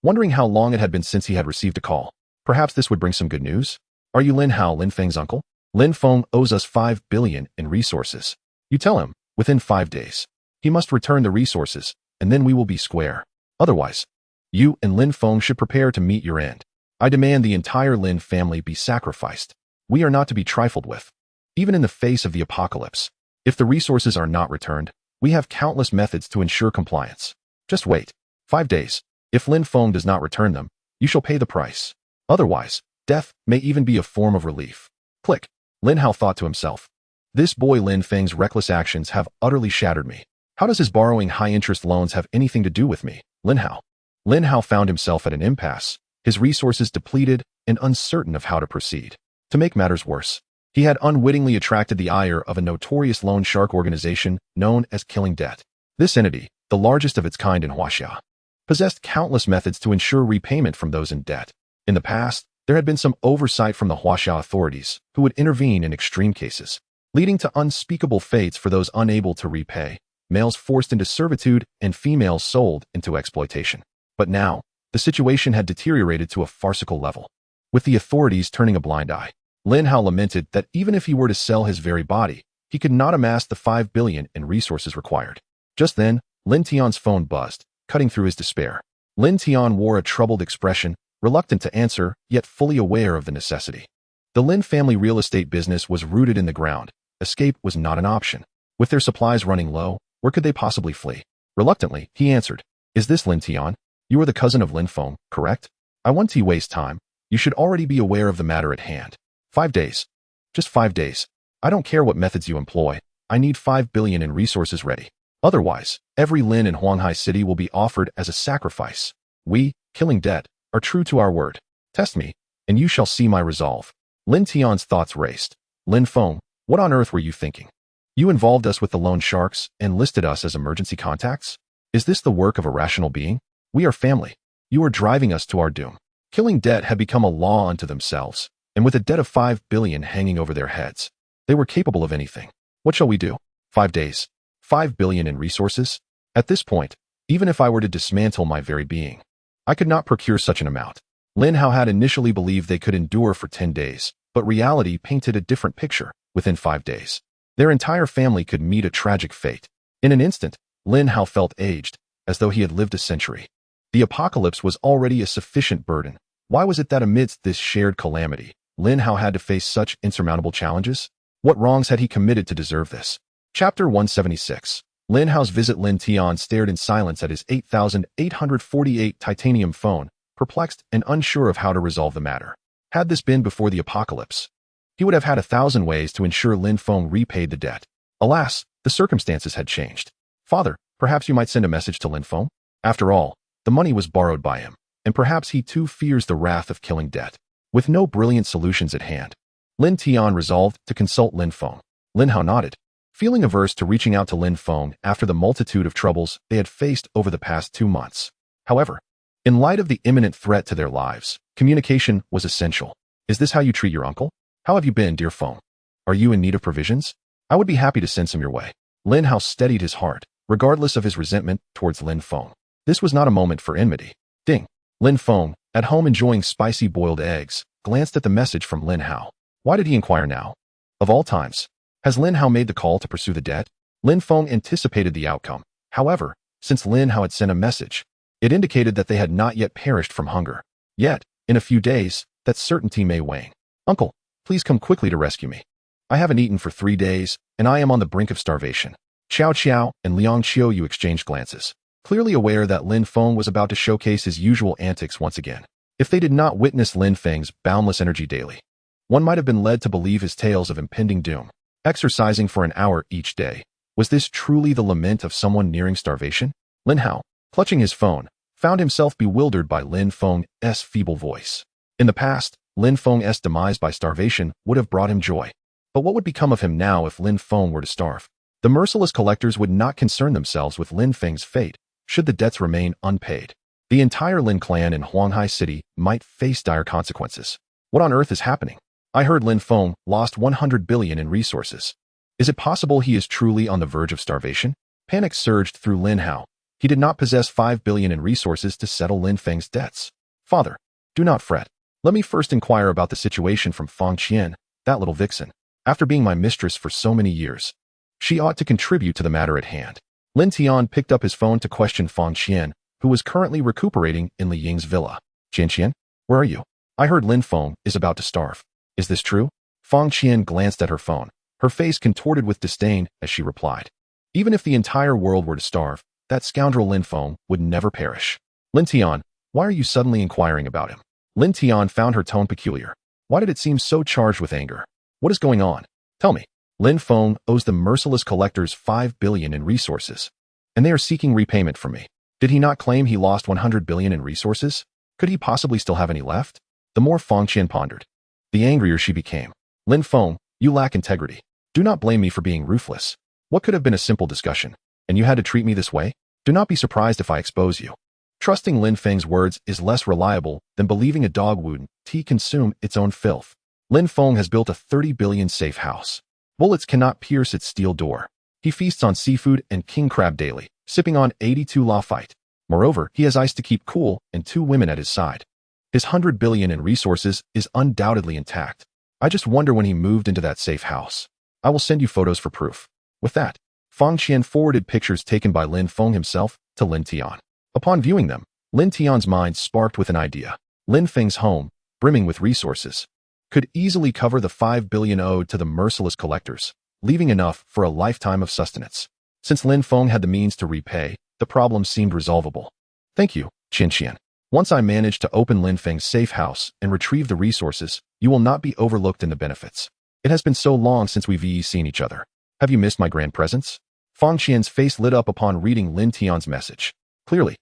A: wondering how long it had been since he had received a call. Perhaps this would bring some good news? Are you Lin Hao, Lin Feng's uncle? Lin Feng owes us 5 billion in resources. You tell him, within 5 days. He must return the resources, and then we will be square. Otherwise, you and Lin Feng should prepare to meet your end. I demand the entire Lin family be sacrificed. We are not to be trifled with. Even in the face of the apocalypse, if the resources are not returned, we have countless methods to ensure compliance. Just wait. 5 days. If Lin Feng does not return them, you shall pay the price. Otherwise, death may even be a form of relief. Click. Lin Hao thought to himself. This boy Lin Feng's reckless actions have utterly shattered me. How does his borrowing high-interest loans have anything to do with me, Lin Hao? Lin Hao found himself at an impasse, his resources depleted and uncertain of how to proceed. To make matters worse, he had unwittingly attracted the ire of a notorious loan shark organization known as Killing Debt. This entity, the largest of its kind in Huaxia, possessed countless methods to ensure repayment from those in debt. In the past, there had been some oversight from the Huaxia authorities, who would intervene in extreme cases, leading to unspeakable fates for those unable to repay, males forced into servitude and females sold into exploitation. But now, the situation had deteriorated to a farcical level. With the authorities turning a blind eye, Lin Hao lamented that even if he were to sell his very body, he could not amass the 5 billion in resources required. Just then, Lin Tian's phone buzzed, cutting through his despair. Lin Tian wore a troubled expression, reluctant to answer, yet fully aware of the necessity. The Lin family real estate business was rooted in the ground. Escape was not an option. With their supplies running low, where could they possibly flee? Reluctantly, he answered, Is this Lin Tian? You are the cousin of Lin Feng, correct? I want to waste time. You should already be aware of the matter at hand. 5 days. Just 5 days. I don't care what methods you employ. I need 5 billion in resources ready. Otherwise, every Lin in Huanghai City will be offered as a sacrifice. We, Killing Debt, are true to our word. Test me, and you shall see my resolve. Lin Tian's thoughts raced. Lin Feng, what on earth were you thinking? You involved us with the loan sharks and listed us as emergency contacts? Is this the work of a rational being? We are family. You are driving us to our doom. Killing Debt had become a law unto themselves, and with a debt of 5 billion hanging over their heads, they were capable of anything. What shall we do? 5 days. 5 billion in resources? At this point, even if I were to dismantle my very being, I could not procure such an amount. Lin Hao had initially believed they could endure for 10 days, but reality painted a different picture. Within 5 days, their entire family could meet a tragic fate. In an instant, Lin Hao felt aged, as though he had lived a century. The apocalypse was already a sufficient burden. Why was it that amidst this shared calamity, Lin Hao had to face such insurmountable challenges? What wrongs had he committed to deserve this? Chapter 176. Lin Hao's visit. Lin Tian stared in silence at his 8,848 titanium phone, perplexed and unsure of how to resolve the matter. Had this been before the apocalypse, he would have had 1,000 ways to ensure Lin Feng repaid the debt. Alas, the circumstances had changed. Father, perhaps you might send a message to Lin Feng? After all, the money was borrowed by him, and perhaps he too fears the wrath of Killing Debt. With no brilliant solutions at hand, Lin Tian resolved to consult Lin Feng. Lin Hao nodded, feeling averse to reaching out to Lin Feng after the multitude of troubles they had faced over the past 2 months. However, in light of the imminent threat to their lives, communication was essential. Is this how you treat your uncle? How have you been, dear Feng? Are you in need of provisions? I would be happy to send some your way. Lin Hao steadied his heart, regardless of his resentment towards Lin Feng. This was not a moment for enmity. Ding. Lin Feng, at home enjoying spicy boiled eggs, glanced at the message from Lin Hao. Why did he inquire now? Of all times, has Lin Hao made the call to pursue the debt? Lin Feng anticipated the outcome. However, since Lin Hao had sent a message, it indicated that they had not yet perished from hunger. Yet, in a few days, that certainty may wane. Uncle, please come quickly to rescue me. I haven't eaten for 3 days, and I am on the brink of starvation. Xiao Qiao and Liang Qiu exchanged glances, clearly aware that Lin Feng was about to showcase his usual antics once again. If they did not witness Lin Feng's boundless energy daily, one might have been led to believe his tales of impending doom. Exercising for an hour each day. Was this truly the lament of someone nearing starvation? Lin Hao, clutching his phone, found himself bewildered by Lin Feng's feeble voice. In the past, Lin Feng's demise by starvation would have brought him joy. But what would become of him now if Lin Feng were to starve? The merciless collectors would not concern themselves with Lin Feng's fate should the debts remain unpaid. The entire Lin clan in Huanghai City might face dire consequences. What on earth is happening? I heard Lin Feng lost 100 billion in resources. Is it possible he is truly on the verge of starvation? Panic surged through Lin Hao. He did not possess 5 billion in resources to settle Lin Feng's debts. Father, do not fret. Let me first inquire about the situation from Fang Qian, that little vixen. After being my mistress for so many years, she ought to contribute to the matter at hand. Lin Tian picked up his phone to question Fang Qian, who was currently recuperating in Li Ying's villa. Qian, where are you? I heard Lin Feng is about to starve. Is this true? Fang Qian glanced at her phone, her face contorted with disdain as she replied. Even if the entire world were to starve, that scoundrel Lin Feng would never perish. Lin Tian, why are you suddenly inquiring about him? Lin Tian found her tone peculiar. Why did it seem so charged with anger? What is going on? Tell me. Lin Feng owes the merciless collectors 5 billion in resources, and they are seeking repayment from me. Did he not claim he lost 100 billion in resources? Could he possibly still have any left? The more Fang Qian pondered, the angrier she became. Lin Feng, you lack integrity. Do not blame me for being ruthless. What could have been a simple discussion, and you had to treat me this way? Do not be surprised if I expose you. Trusting Lin Feng's words is less reliable than believing a dog would consume its own filth. Lin Feng has built a 30 billion safe house. Bullets cannot pierce its steel door. He feasts on seafood and king crab daily, sipping on 82 Lafite. Moreover, he has ice to keep cool and 2 women at his side. His 100 billion in resources is undoubtedly intact. I just wonder when he moved into that safe house. I will send you photos for proof. With that, Fang Qian forwarded pictures taken by Lin Feng himself to Lin Tian. Upon viewing them, Lin Tian's mind sparked with an idea. Lin Feng's home, brimming with resources, could easily cover the 5 billion owed to the merciless collectors, leaving enough for a lifetime of sustenance. Since Lin Feng had the means to repay, the problem seemed resolvable. Thank you, Qian. Once I manage to open Lin Feng's safe house and retrieve the resources, you will not be overlooked in the benefits. It has been so long since we've seen each other. Have you missed my grand presence? Fang Qian's face lit up upon reading Lin Tian's message. Clearly,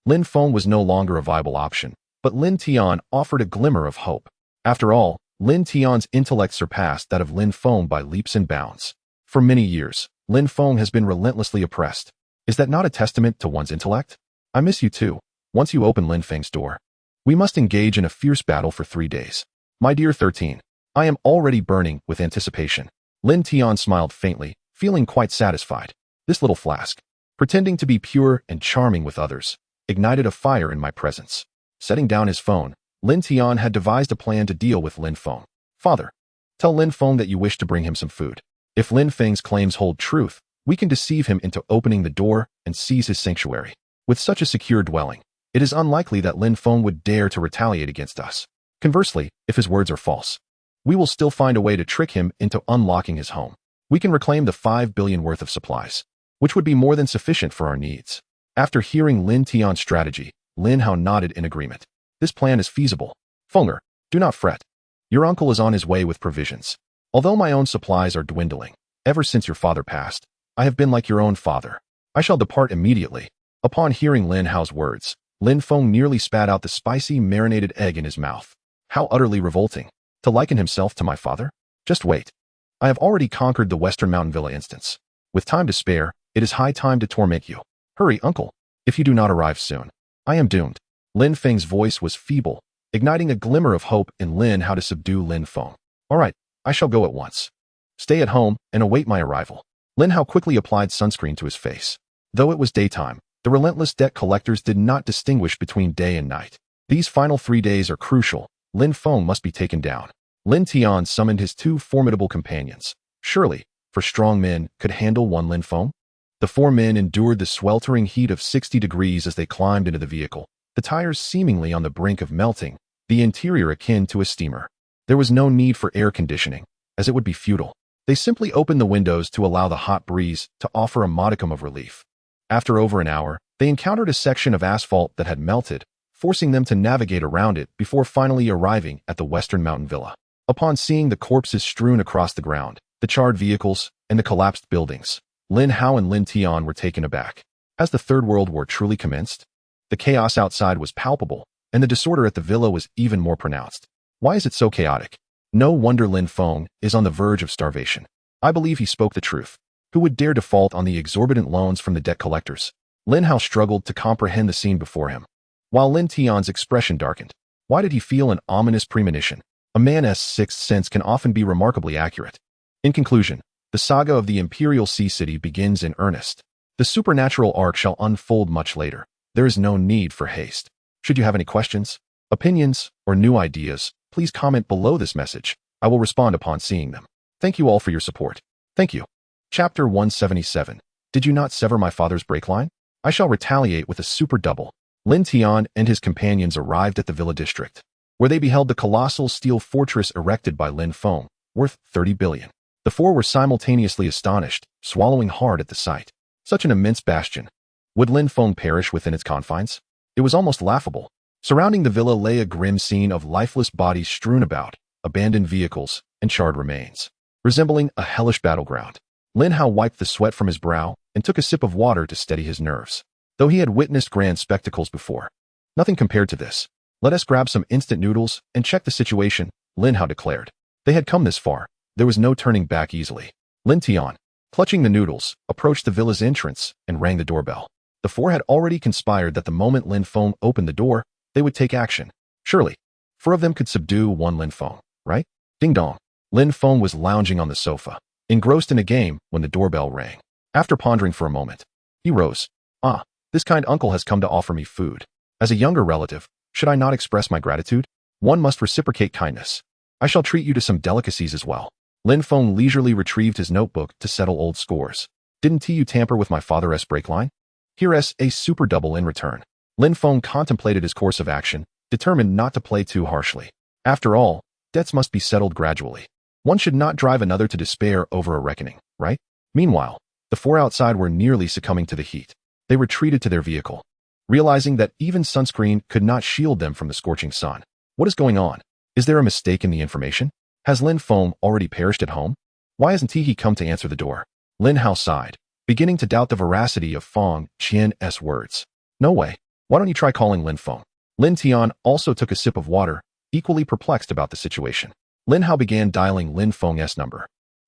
A: Lin Feng was no longer a viable option, but Lin Tian offered a glimmer of hope. After all, Lin Tian's intellect surpassed that of Lin Feng by leaps and bounds. For many years, Lin Feng has been relentlessly oppressed. Is that not a testament to one's intellect? I miss you too. Once you open Lin Feng's door, we must engage in a fierce battle for 3 days. My dear 13, I am already burning with anticipation. Lin Tian smiled faintly, feeling quite satisfied. This little flask, pretending to be pure and charming with others, ignited a fire in my presence. Setting down his phone, Lin Tian had devised a plan to deal with Lin Feng. Father, tell Lin Feng that you wish to bring him some food. If Lin Feng's claims hold truth, we can deceive him into opening the door and seize his sanctuary. With such a secure dwelling, it is unlikely that Lin Feng would dare to retaliate against us. Conversely, if his words are false, we will still find a way to trick him into unlocking his home. We can reclaim the 5 billion worth of supplies, which would be more than sufficient for our needs. After hearing Lin Tian's strategy, Lin Hao nodded in agreement. This plan is feasible. Fenger, do not fret. Your uncle is on his way with provisions. Although my own supplies are dwindling, ever since your father passed, I have been like your own father. I shall depart immediately. Upon hearing Lin Hao's words, Lin Feng nearly spat out the spicy marinated egg in his mouth. How utterly revolting. To liken himself to my father? Just wait. I have already conquered the Western Mountain Villa instance. With time to spare, it is high time to torment you. Hurry, uncle. If you do not arrive soon, I am doomed. Lin Feng's voice was feeble, igniting a glimmer of hope in Lin Hao to subdue Lin Feng. All right, I shall go at once. Stay at home and await my arrival. Lin Hao quickly applied sunscreen to his face. Though it was daytime, the relentless debt collectors did not distinguish between day and night. These final 3 days are crucial. Lin Feng must be taken down. Lin Tian summoned his 2 formidable companions. Surely, for strong men could handle one Lin Feng? The 4 men endured the sweltering heat of 60 degrees as they climbed into the vehicle, the tires seemingly on the brink of melting, the interior akin to a steamer. There was no need for air conditioning, as it would be futile. They simply opened the windows to allow the hot breeze to offer a modicum of relief. After over an hour, they encountered a section of asphalt that had melted, forcing them to navigate around it before finally arriving at the Western Mountain Villa. Upon seeing the corpses strewn across the ground, the charred vehicles, and the collapsed buildings, Lin Hao and Lin Tian were taken aback. As the Third World War truly commenced, the chaos outside was palpable, and the disorder at the villa was even more pronounced. Why is it so chaotic? No wonder Lin Feng is on the verge of starvation. I believe he spoke the truth. Who would dare default on the exorbitant loans from the debt collectors? Lin Hao struggled to comprehend the scene before him. While Lin Tian's expression darkened, why did he feel an ominous premonition? A man's sixth sense can often be remarkably accurate. In conclusion, the saga of the Imperial Sea City begins in earnest. The supernatural arc shall unfold much later. There is no need for haste. Should you have any questions, opinions, or new ideas, please comment below this message. I will respond upon seeing them. Thank you all for your support. Thank you. Chapter 177. Did you not sever my father's brake line? I shall retaliate with a super double. Lin Tian and his companions arrived at the Villa District, where they beheld the colossal steel fortress erected by Lin Feng, worth 30 billion. The four were simultaneously astonished, swallowing hard at the sight. Such an immense bastion. Would Lin Feng perish within its confines? It was almost laughable. Surrounding the villa lay a grim scene of lifeless bodies strewn about, abandoned vehicles, and charred remains, resembling a hellish battleground. Lin Hao wiped the sweat from his brow and took a sip of water to steady his nerves. Though he had witnessed grand spectacles before, nothing compared to this. Let us grab some instant noodles and check the situation, Lin Hao declared. They had come this far. There was no turning back easily. Lin Tian, clutching the noodles, approached the villa's entrance and rang the doorbell. The four had already conspired that the moment Lin Feng opened the door, they would take action. Surely, four of them could subdue one Lin Feng, right? Ding dong. Lin Feng was lounging on the sofa, engrossed in a game when the doorbell rang. After pondering for a moment, he rose. This kind uncle has come to offer me food. As a younger relative, should I not express my gratitude? One must reciprocate kindness. I shall treat you to some delicacies as well. Lin Feng leisurely retrieved his notebook to settle old scores. Didn't you tamper with my father's brake line? Here's a super double in return. Lin Feng contemplated his course of action, determined not to play too harshly. After all, debts must be settled gradually. One should not drive another to despair over a reckoning, right? Meanwhile, the four outside were nearly succumbing to the heat. They retreated to their vehicle, realizing that even sunscreen could not shield them from the scorching sun. What is going on? Is there a mistake in the information? Has Lin Feng already perished at home? Why hasn't he come to answer the door? Lin Hao sighed, beginning to doubt the veracity of Feng Qian's words. No way. Why don't you try calling Lin Feng? Lin Tian also took a sip of water, equally perplexed about the situation. Lin Hao began dialing Lin Feng's number.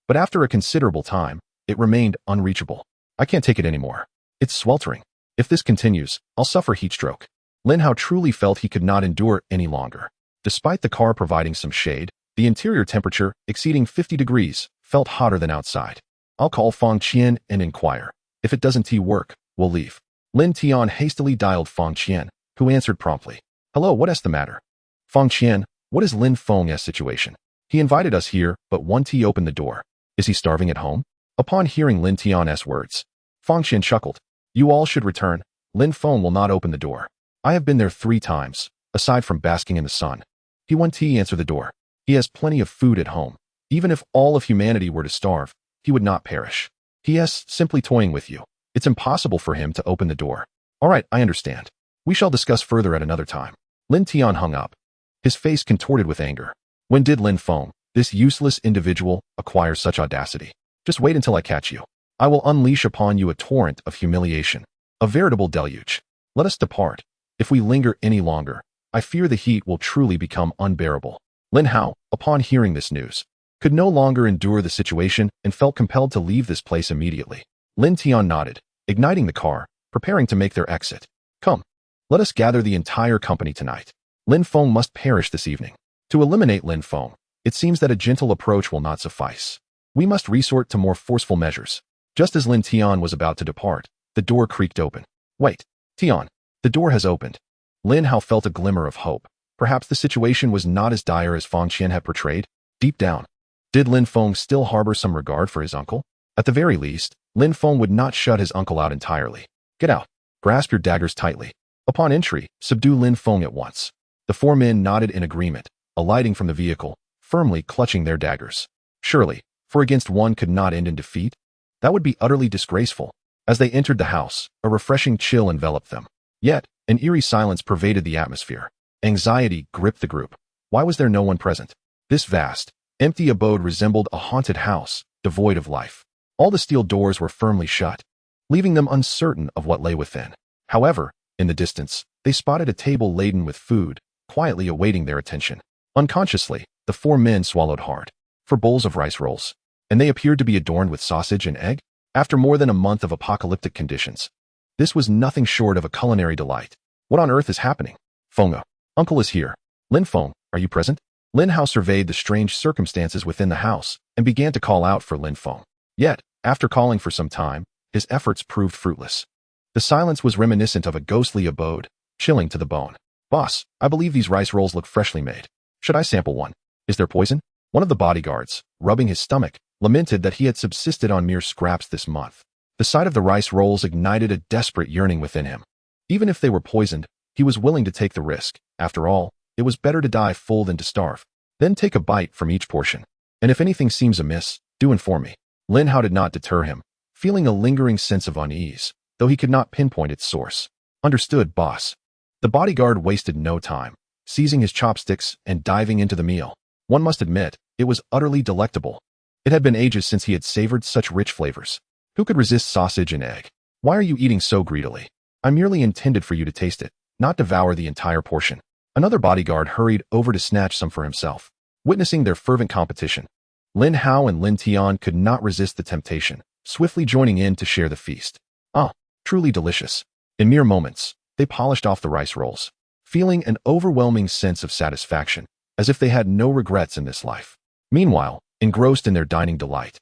A: But after a considerable time, it remained unreachable. I can't take it anymore. It's sweltering. If this continues, I'll suffer heat stroke. Lin Hao truly felt he could not endure any longer. Despite the car providing some shade, the interior temperature, exceeding 50 degrees, felt hotter than outside. I'll call Feng Qian and inquire. If it doesn't work, we'll leave. Lin Tian hastily dialed Feng Qian, who answered promptly. Hello, what's the matter? Feng Qian, what is Lin Feng's situation? He invited us here, but once he opened the door. Is he starving at home? Upon hearing Lin Tian's words, Feng Qian chuckled. You all should return. Lin Feng will not open the door. I have been there 3 times, aside from basking in the sun. He won't answer the door. He has plenty of food at home. Even if all of humanity were to starve, he would not perish. He is simply toying with you. It's impossible for him to open the door. All right, I understand. We shall discuss further at another time. Lin Tian hung up, his face contorted with anger. When did Lin Feng, this useless individual, acquire such audacity? Just wait until I catch you. I will unleash upon you a torrent of humiliation, a veritable deluge. Let us depart. If we linger any longer, I fear the heat will truly become unbearable. Lin Hao, upon hearing this news, could no longer endure the situation and felt compelled to leave this place immediately. Lin Tian nodded, igniting the car, preparing to make their exit. Come, let us gather the entire company tonight. Lin Feng must perish this evening. To eliminate Lin Feng, it seems that a gentle approach will not suffice. We must resort to more forceful measures. Just as Lin Tian was about to depart, the door creaked open. Wait, Tian, the door has opened. Lin Hao felt a glimmer of hope. Perhaps the situation was not as dire as Feng Qian had portrayed. Deep down, did Lin Feng still harbor some regard for his uncle? At the very least, Lin Feng would not shut his uncle out entirely. Get out. Grasp your daggers tightly. Upon entry, subdue Lin Feng at once. The 4 men nodded in agreement, alighting from the vehicle, firmly clutching their daggers. Surely, 4 against 1 could not end in defeat? That would be utterly disgraceful. As they entered the house, a refreshing chill enveloped them. Yet, an eerie silence pervaded the atmosphere. Anxiety gripped the group. Why was there no one present? This vast, empty abode resembled a haunted house, devoid of life. All the steel doors were firmly shut, leaving them uncertain of what lay within. However, in the distance, they spotted a table laden with food, quietly awaiting their attention. Unconsciously, The four men swallowed hard. 4 bowls of rice rolls. And they appeared to be adorned with sausage and egg? After more than a month of apocalyptic conditions, this was nothing short of a culinary delight. What on earth is happening? Feng, uncle is here. Lin Feng, are you present? Lin Hao surveyed the strange circumstances within the house and began to call out for Lin Feng. Yet, after calling for some time, his efforts proved fruitless. The silence was reminiscent of a ghostly abode, chilling to the bone. Boss, I believe these rice rolls look freshly made. Should I sample one? Is there poison? One of the bodyguards, rubbing his stomach, lamented that he had subsisted on mere scraps this month. The sight of the rice rolls ignited a desperate yearning within him. Even if they were poisoned, he was willing to take the risk. After all, it was better to die full than to starve. Then take a bite from each portion. And if anything seems amiss, do inform me. Lin Hao did not deter him, feeling a lingering sense of unease, though he could not pinpoint its source. Understood, boss. The bodyguard wasted no time, seizing his chopsticks and diving into the meal. One must admit, it was utterly delectable. It had been ages since he had savored such rich flavors. Who could resist sausage and egg? Why are you eating so greedily? I merely intended for you to taste it, not devour the entire portion. Another bodyguard hurried over to snatch some for himself. Witnessing their fervent competition, Lin Hao and Lin Tian could not resist the temptation, swiftly joining in to share the feast. Ah, truly delicious. In mere moments, they polished off the rice rolls, feeling an overwhelming sense of satisfaction, as if they had no regrets in this life. Meanwhile, engrossed in their dining delight,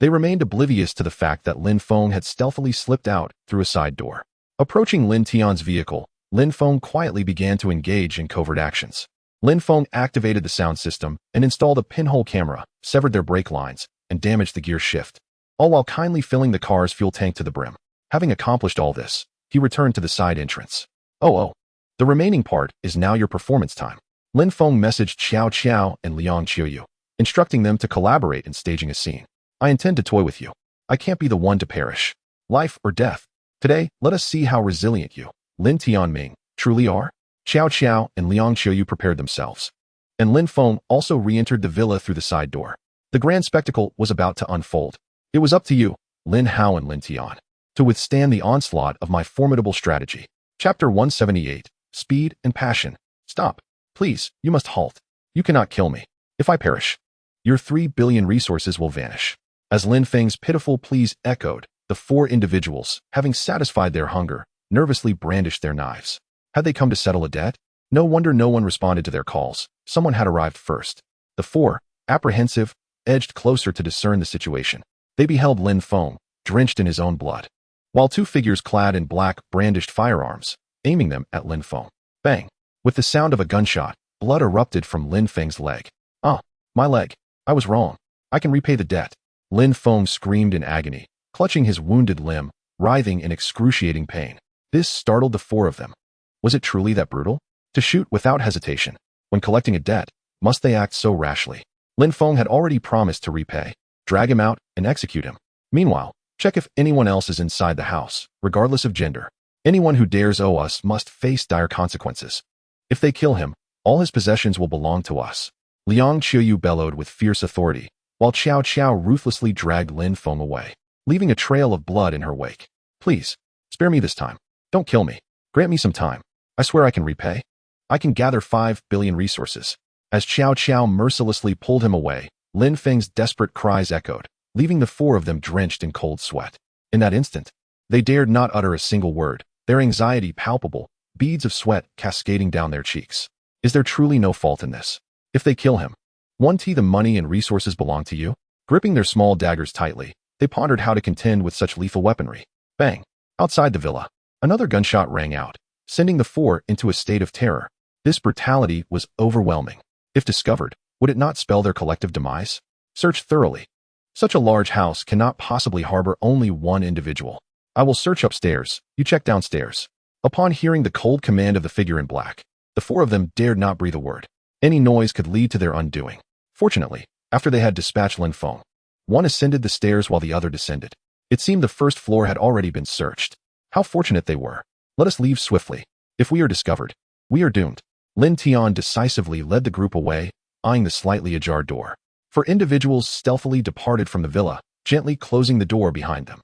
A: they remained oblivious to the fact that Lin Feng had stealthily slipped out through a side door. Approaching Lin Tian's vehicle, Lin Feng quietly began to engage in covert actions. Lin Feng activated the sound system and installed a pinhole camera, severed their brake lines, and damaged the gear shift, all while kindly filling the car's fuel tank to the brim. Having accomplished all this, he returned to the side entrance. Oh, the remaining part is now your performance time. Lin Feng messaged Xiao Qiao and Liang Qiuyu, instructing them to collaborate in staging a scene. I intend to toy with you. I can't be the one to perish. Life or death. Today, let us see how resilient you, Lin Tianming, truly are. Xiao Qiao and Liang Qiuyu prepared themselves, and Lin Feng also re-entered the villa through the side door. The grand spectacle was about to unfold. It was up to you, Lin Hao and Lin Tian, to withstand the onslaught of my formidable strategy. Chapter 178, Speed and Passion. Stop. Please, you must halt. You cannot kill me. If I perish, your 3 billion resources will vanish. As Lin Feng's pitiful pleas echoed, the 4 individuals, having satisfied their hunger, nervously brandished their knives. Had they come to settle a debt? No wonder no one responded to their calls. Someone had arrived first. The 4, apprehensive, edged closer to discern the situation. They beheld Lin Feng, drenched in his own blood, while 2 figures clad in black brandished firearms, aiming them at Lin Feng. Bang! With the sound of a gunshot, blood erupted from Lin Feng's leg. Ah, my leg. I was wrong. I can repay the debt. Lin Feng screamed in agony, clutching his wounded limb, writhing in excruciating pain. This startled the 4 of them. Was it truly that brutal? To shoot without hesitation, when collecting a debt, must they act so rashly? Lin Feng had already promised to repay, drag him out, and execute him. Meanwhile, check if anyone else is inside the house, regardless of gender. Anyone who dares owe us must face dire consequences. If they kill him, all his possessions will belong to us. Liang Qiuyu bellowed with fierce authority, while Xiao Qiao ruthlessly dragged Lin Feng away, leaving a trail of blood in her wake. Please, spare me this time. Don't kill me. Grant me some time. I swear I can repay. I can gather 5 billion resources. As Xiao Qiao mercilessly pulled him away, Lin Feng's desperate cries echoed, leaving the 4 of them drenched in cold sweat. In that instant, they dared not utter a single word, their anxiety palpable, beads of sweat cascading down their cheeks. Is there truly no fault in this? If they kill him, won't the money and resources belong to you? Gripping their small daggers tightly, they pondered how to contend with such lethal weaponry. Bang! Outside the villa, another gunshot rang out, sending the 4 into a state of terror. This brutality was overwhelming. If discovered, would it not spell their collective demise? Search thoroughly. Such a large house cannot possibly harbor only one individual. I will search upstairs, you check downstairs. Upon hearing the cold command of the figure in black, the 4 of them dared not breathe a word. Any noise could lead to their undoing. Fortunately, after they had dispatched Lin Feng, one ascended the stairs while the other descended. It seemed the first floor had already been searched. How fortunate they were. Let us leave swiftly. If we are discovered, we are doomed. Lin Tian decisively led the group away, eyeing the slightly ajar door. 4 individuals stealthily departed from the villa, gently closing the door behind them.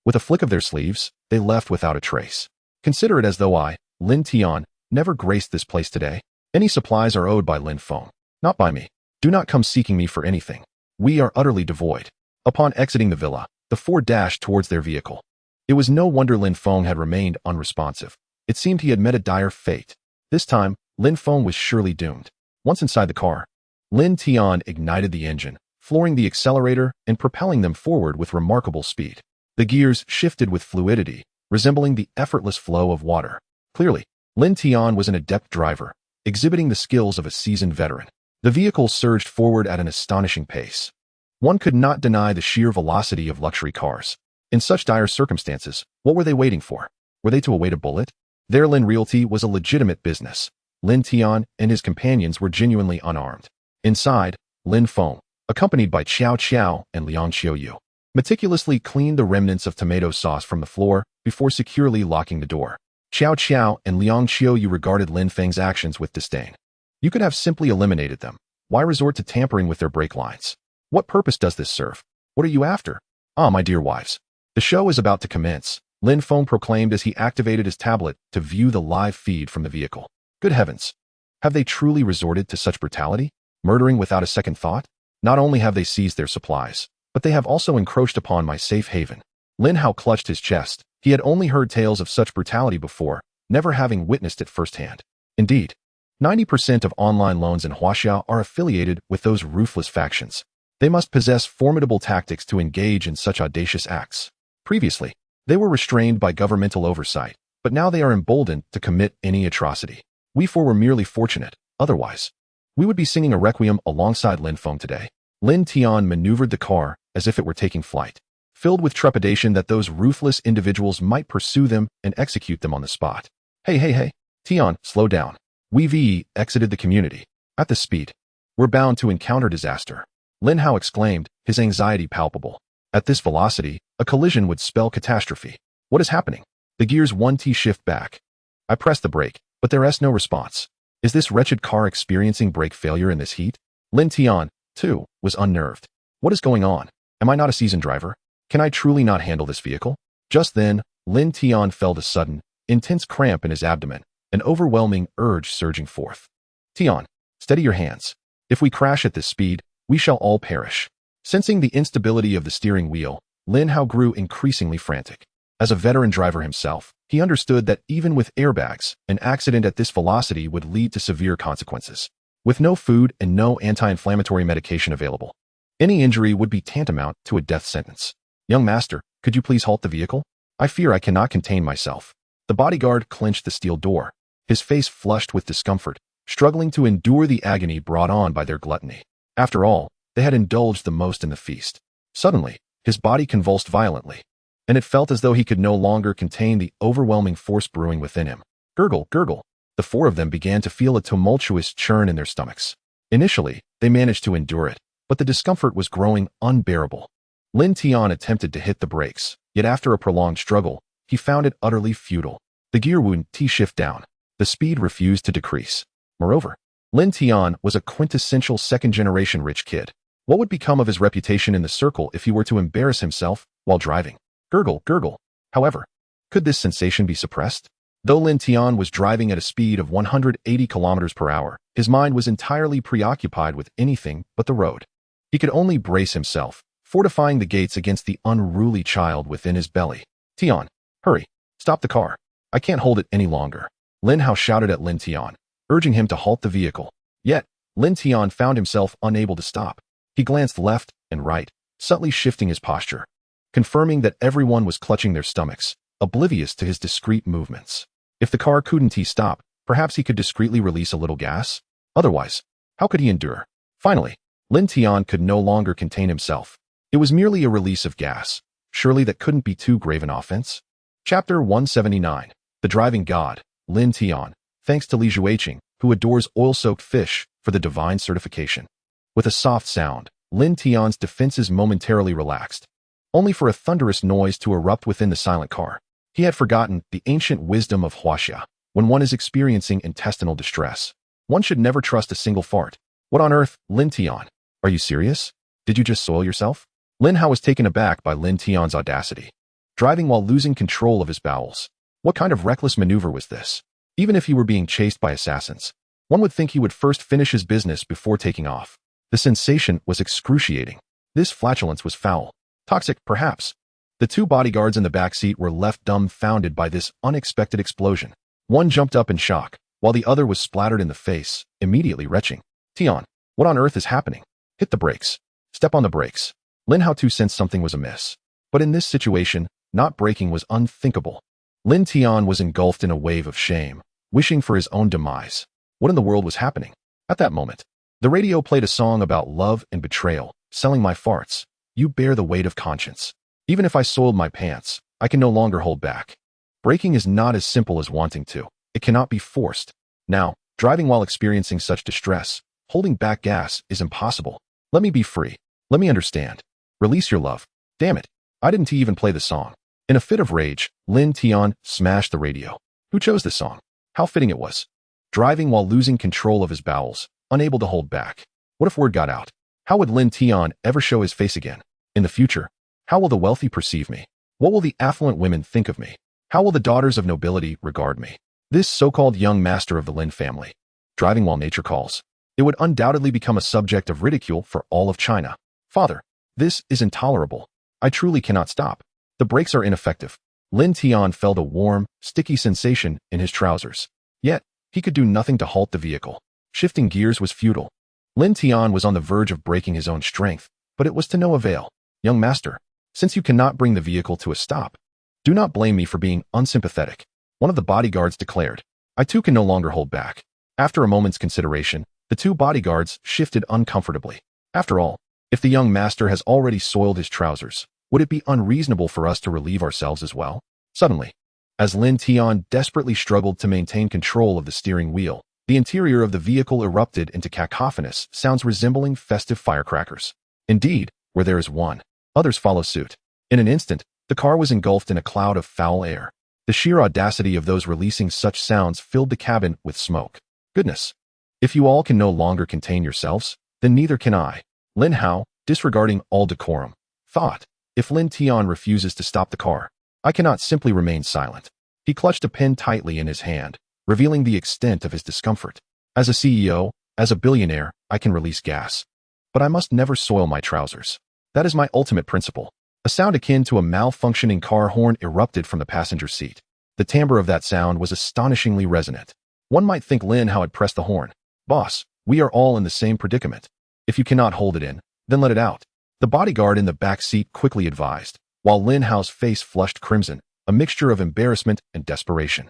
A: With a flick of their sleeves, they left without a trace. Consider it as though I, Lin Tian, never graced this place today. Any supplies are owed by Lin Feng, not by me. Do not come seeking me for anything. We are utterly devoid. Upon exiting the villa, the four dashed towards their vehicle. It was no wonder Lin Feng had remained unresponsive. It seemed he had met a dire fate. This time, Lin Feng was surely doomed. Once inside the car, Lin Tian ignited the engine, flooring the accelerator and propelling them forward with remarkable speed. The gears shifted with fluidity, resembling the effortless flow of water. Clearly, Lin Tian was an adept driver, exhibiting the skills of a seasoned veteran. The vehicle surged forward at an astonishing pace. One could not deny the sheer velocity of luxury cars. In such dire circumstances, what were they waiting for? Were they to await a bullet? Their Lin Realty was a legitimate business. Lin Tian and his companions were genuinely unarmed. Inside, Lin Feng, accompanied by Qiao Qiao and Liang Qiuyu, meticulously cleaned the remnants of tomato sauce from the floor before securely locking the door. Qiao Qiao and Liang Qiuyu regarded Lin Feng's actions with disdain. You could have simply eliminated them. Why resort to tampering with their brake lines? What purpose does this serve? What are you after? Ah, my dear wives. The show is about to commence, Lin Feng proclaimed as he activated his tablet to view the live feed from the vehicle. Good heavens! Have they truly resorted to such brutality? Murdering without a second thought? Not only have they seized their supplies, but they have also encroached upon my safe haven. Lin Hao clutched his chest. He had only heard tales of such brutality before, never having witnessed it firsthand. Indeed, 90% of online loans in Huaxia are affiliated with those ruthless factions. They must possess formidable tactics to engage in such audacious acts. Previously, they were restrained by governmental oversight, but now they are emboldened to commit any atrocity. We four were merely fortunate. Otherwise, we would be singing a requiem alongside Lin Feng today. Lin Tian maneuvered the car as if it were taking flight, filled with trepidation that those ruthless individuals might pursue them and execute them on the spot. Hey, Tian, slow down. We exited the community. At this speed, we're bound to encounter disaster. Lin Hao exclaimed, his anxiety palpable. At this velocity, a collision would spell catastrophe. What is happening? The gears 1T shift back. I pressed the brake, but there is no response. Is this wretched car experiencing brake failure in this heat? Lin Tian, too, was unnerved. What is going on? Am I not a seasoned driver? Can I truly not handle this vehicle? Just then, Lin Tian felt a sudden, intense cramp in his abdomen, an overwhelming urge surging forth. Tian, steady your hands. If we crash at this speed, we shall all perish. Sensing the instability of the steering wheel, Lin Hao grew increasingly frantic. As a veteran driver himself, he understood that even with airbags, an accident at this velocity would lead to severe consequences. With no food and no anti-inflammatory medication available, any injury would be tantamount to a death sentence. Young master, could you please halt the vehicle? I fear I cannot contain myself. The bodyguard clenched the steel door, his face flushed with discomfort, struggling to endure the agony brought on by their gluttony. After all, they had indulged the most in the feast. Suddenly, his body convulsed violently, and it felt as though he could no longer contain the overwhelming force brewing within him. Gurgle, gurgle. The four of them began to feel a tumultuous churn in their stomachs. Initially, they managed to endure it, but the discomfort was growing unbearable. Lin Tian attempted to hit the brakes, yet after a prolonged struggle, he found it utterly futile. The gear would T-shift down. The speed refused to decrease. Moreover, Lin Tian was a quintessential second-generation rich kid. What would become of his reputation in the circle if he were to embarrass himself while driving? Gurgle, gurgle. However, could this sensation be suppressed? Though Lin Tian was driving at a speed of 180 kilometers per hour, his mind was entirely preoccupied with anything but the road. He could only brace himself, fortifying the gates against the unruly child within his belly. Tian, hurry, stop the car. I can't hold it any longer. Lin Hao shouted at Lin Tian, urging him to halt the vehicle. Yet, Lin Tian found himself unable to stop. He glanced left and right, subtly shifting his posture, confirming that everyone was clutching their stomachs, oblivious to his discreet movements. If the car couldn't stop, perhaps he could discreetly release a little gas? Otherwise, how could he endure? Finally, Lin Tian could no longer contain himself. It was merely a release of gas. Surely that couldn't be too grave an offense? Chapter 179. The Driving God, Lin Tian, thanks to Li Jueqing, who adores oil-soaked fish, for the divine certification. With a soft sound, Lin Tian's defenses momentarily relaxed, only for a thunderous noise to erupt within the silent car. He had forgotten the ancient wisdom of Huaxia. When one is experiencing intestinal distress, one should never trust a single fart. What on earth, Lin Tian? Are you serious? Did you just soil yourself? Lin Hao was taken aback by Lin Tian's audacity. Driving while losing control of his bowels. What kind of reckless maneuver was this? Even if he were being chased by assassins, one would think he would first finish his business before taking off. The The sensation was excruciating. This flatulence was foul. Toxic, perhaps. The two bodyguards in the back seat were left dumbfounded by this unexpected explosion. One jumped up in shock, while the other was splattered in the face, immediately retching. Tian, what on earth is happening? Hit the brakes. Step on the brakes. Lin Hao too sensed something was amiss. But in this situation, not braking was unthinkable. Lin Tian was engulfed in a wave of shame, wishing for his own demise. What in the world was happening? At that moment, the radio played a song about love and betrayal, selling my farts. You bear the weight of conscience. Even if I soiled my pants, I can no longer hold back. Braking is not as simple as wanting to. It cannot be forced. Now, driving while experiencing such distress, holding back gas is impossible. Let me be free. Let me understand. Release your love. Damn it. I didn't even play the song. In a fit of rage, Lin Tian smashed the radio. Who chose this song? How fitting it was. Driving while losing control of his bowels, unable to hold back. What if word got out? How would Lin Tian ever show his face again? In the future, how will the wealthy perceive me? What will the affluent women think of me? How will the daughters of nobility regard me? This so-called young master of the Lin family, driving while nature calls. It would undoubtedly become a subject of ridicule for all of China. Father, this is intolerable. I truly cannot stop. The brakes are ineffective. Lin Tian felt a warm, sticky sensation in his trousers. Yet, he could do nothing to halt the vehicle. Shifting gears was futile. Lin Tian was on the verge of breaking his own strength, but it was to no avail. Young master, since you cannot bring the vehicle to a stop, do not blame me for being unsympathetic. One of the bodyguards declared. I too can no longer hold back. After a moment's consideration, the two bodyguards shifted uncomfortably. After all, if the young master has already soiled his trousers, would it be unreasonable for us to relieve ourselves as well? Suddenly, as Lin Tian desperately struggled to maintain control of the steering wheel, the interior of the vehicle erupted into cacophonous sounds resembling festive firecrackers. Indeed, where there is one, others follow suit. In an instant, the car was engulfed in a cloud of foul air. The sheer audacity of those releasing such sounds filled the cabin with smoke. Goodness! If you all can no longer contain yourselves, then neither can I. Lin Hao, disregarding all decorum, thought. If Lin Tian refuses to stop the car, I cannot simply remain silent. He clutched a pen tightly in his hand, revealing the extent of his discomfort. As a CEO, as a billionaire, I can release gas. But I must never soil my trousers. That is my ultimate principle. A sound akin to a malfunctioning car horn erupted from the passenger seat. The timbre of that sound was astonishingly resonant. One might think Lin Hao had pressed the horn. Boss, we are all in the same predicament. If you cannot hold it in, then let it out. The bodyguard in the back seat quickly advised, while Lin Hao's face flushed crimson, a mixture of embarrassment and desperation.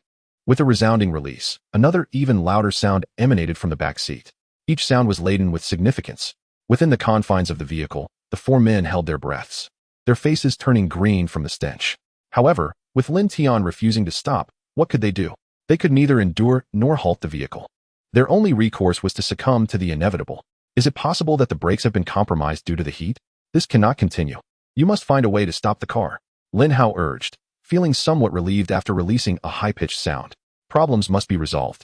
A: With a resounding release, another even louder sound emanated from the back seat. Each sound was laden with significance. Within the confines of the vehicle, the four men held their breaths, their faces turning green from the stench. However, with Lin Tian refusing to stop, what could they do? They could neither endure nor halt the vehicle. Their only recourse was to succumb to the inevitable. Is it possible that the brakes have been compromised due to the heat? This cannot continue. You must find a way to stop the car, Lin Hao urged, feeling somewhat relieved after releasing a high-pitched sound. Problems must be resolved.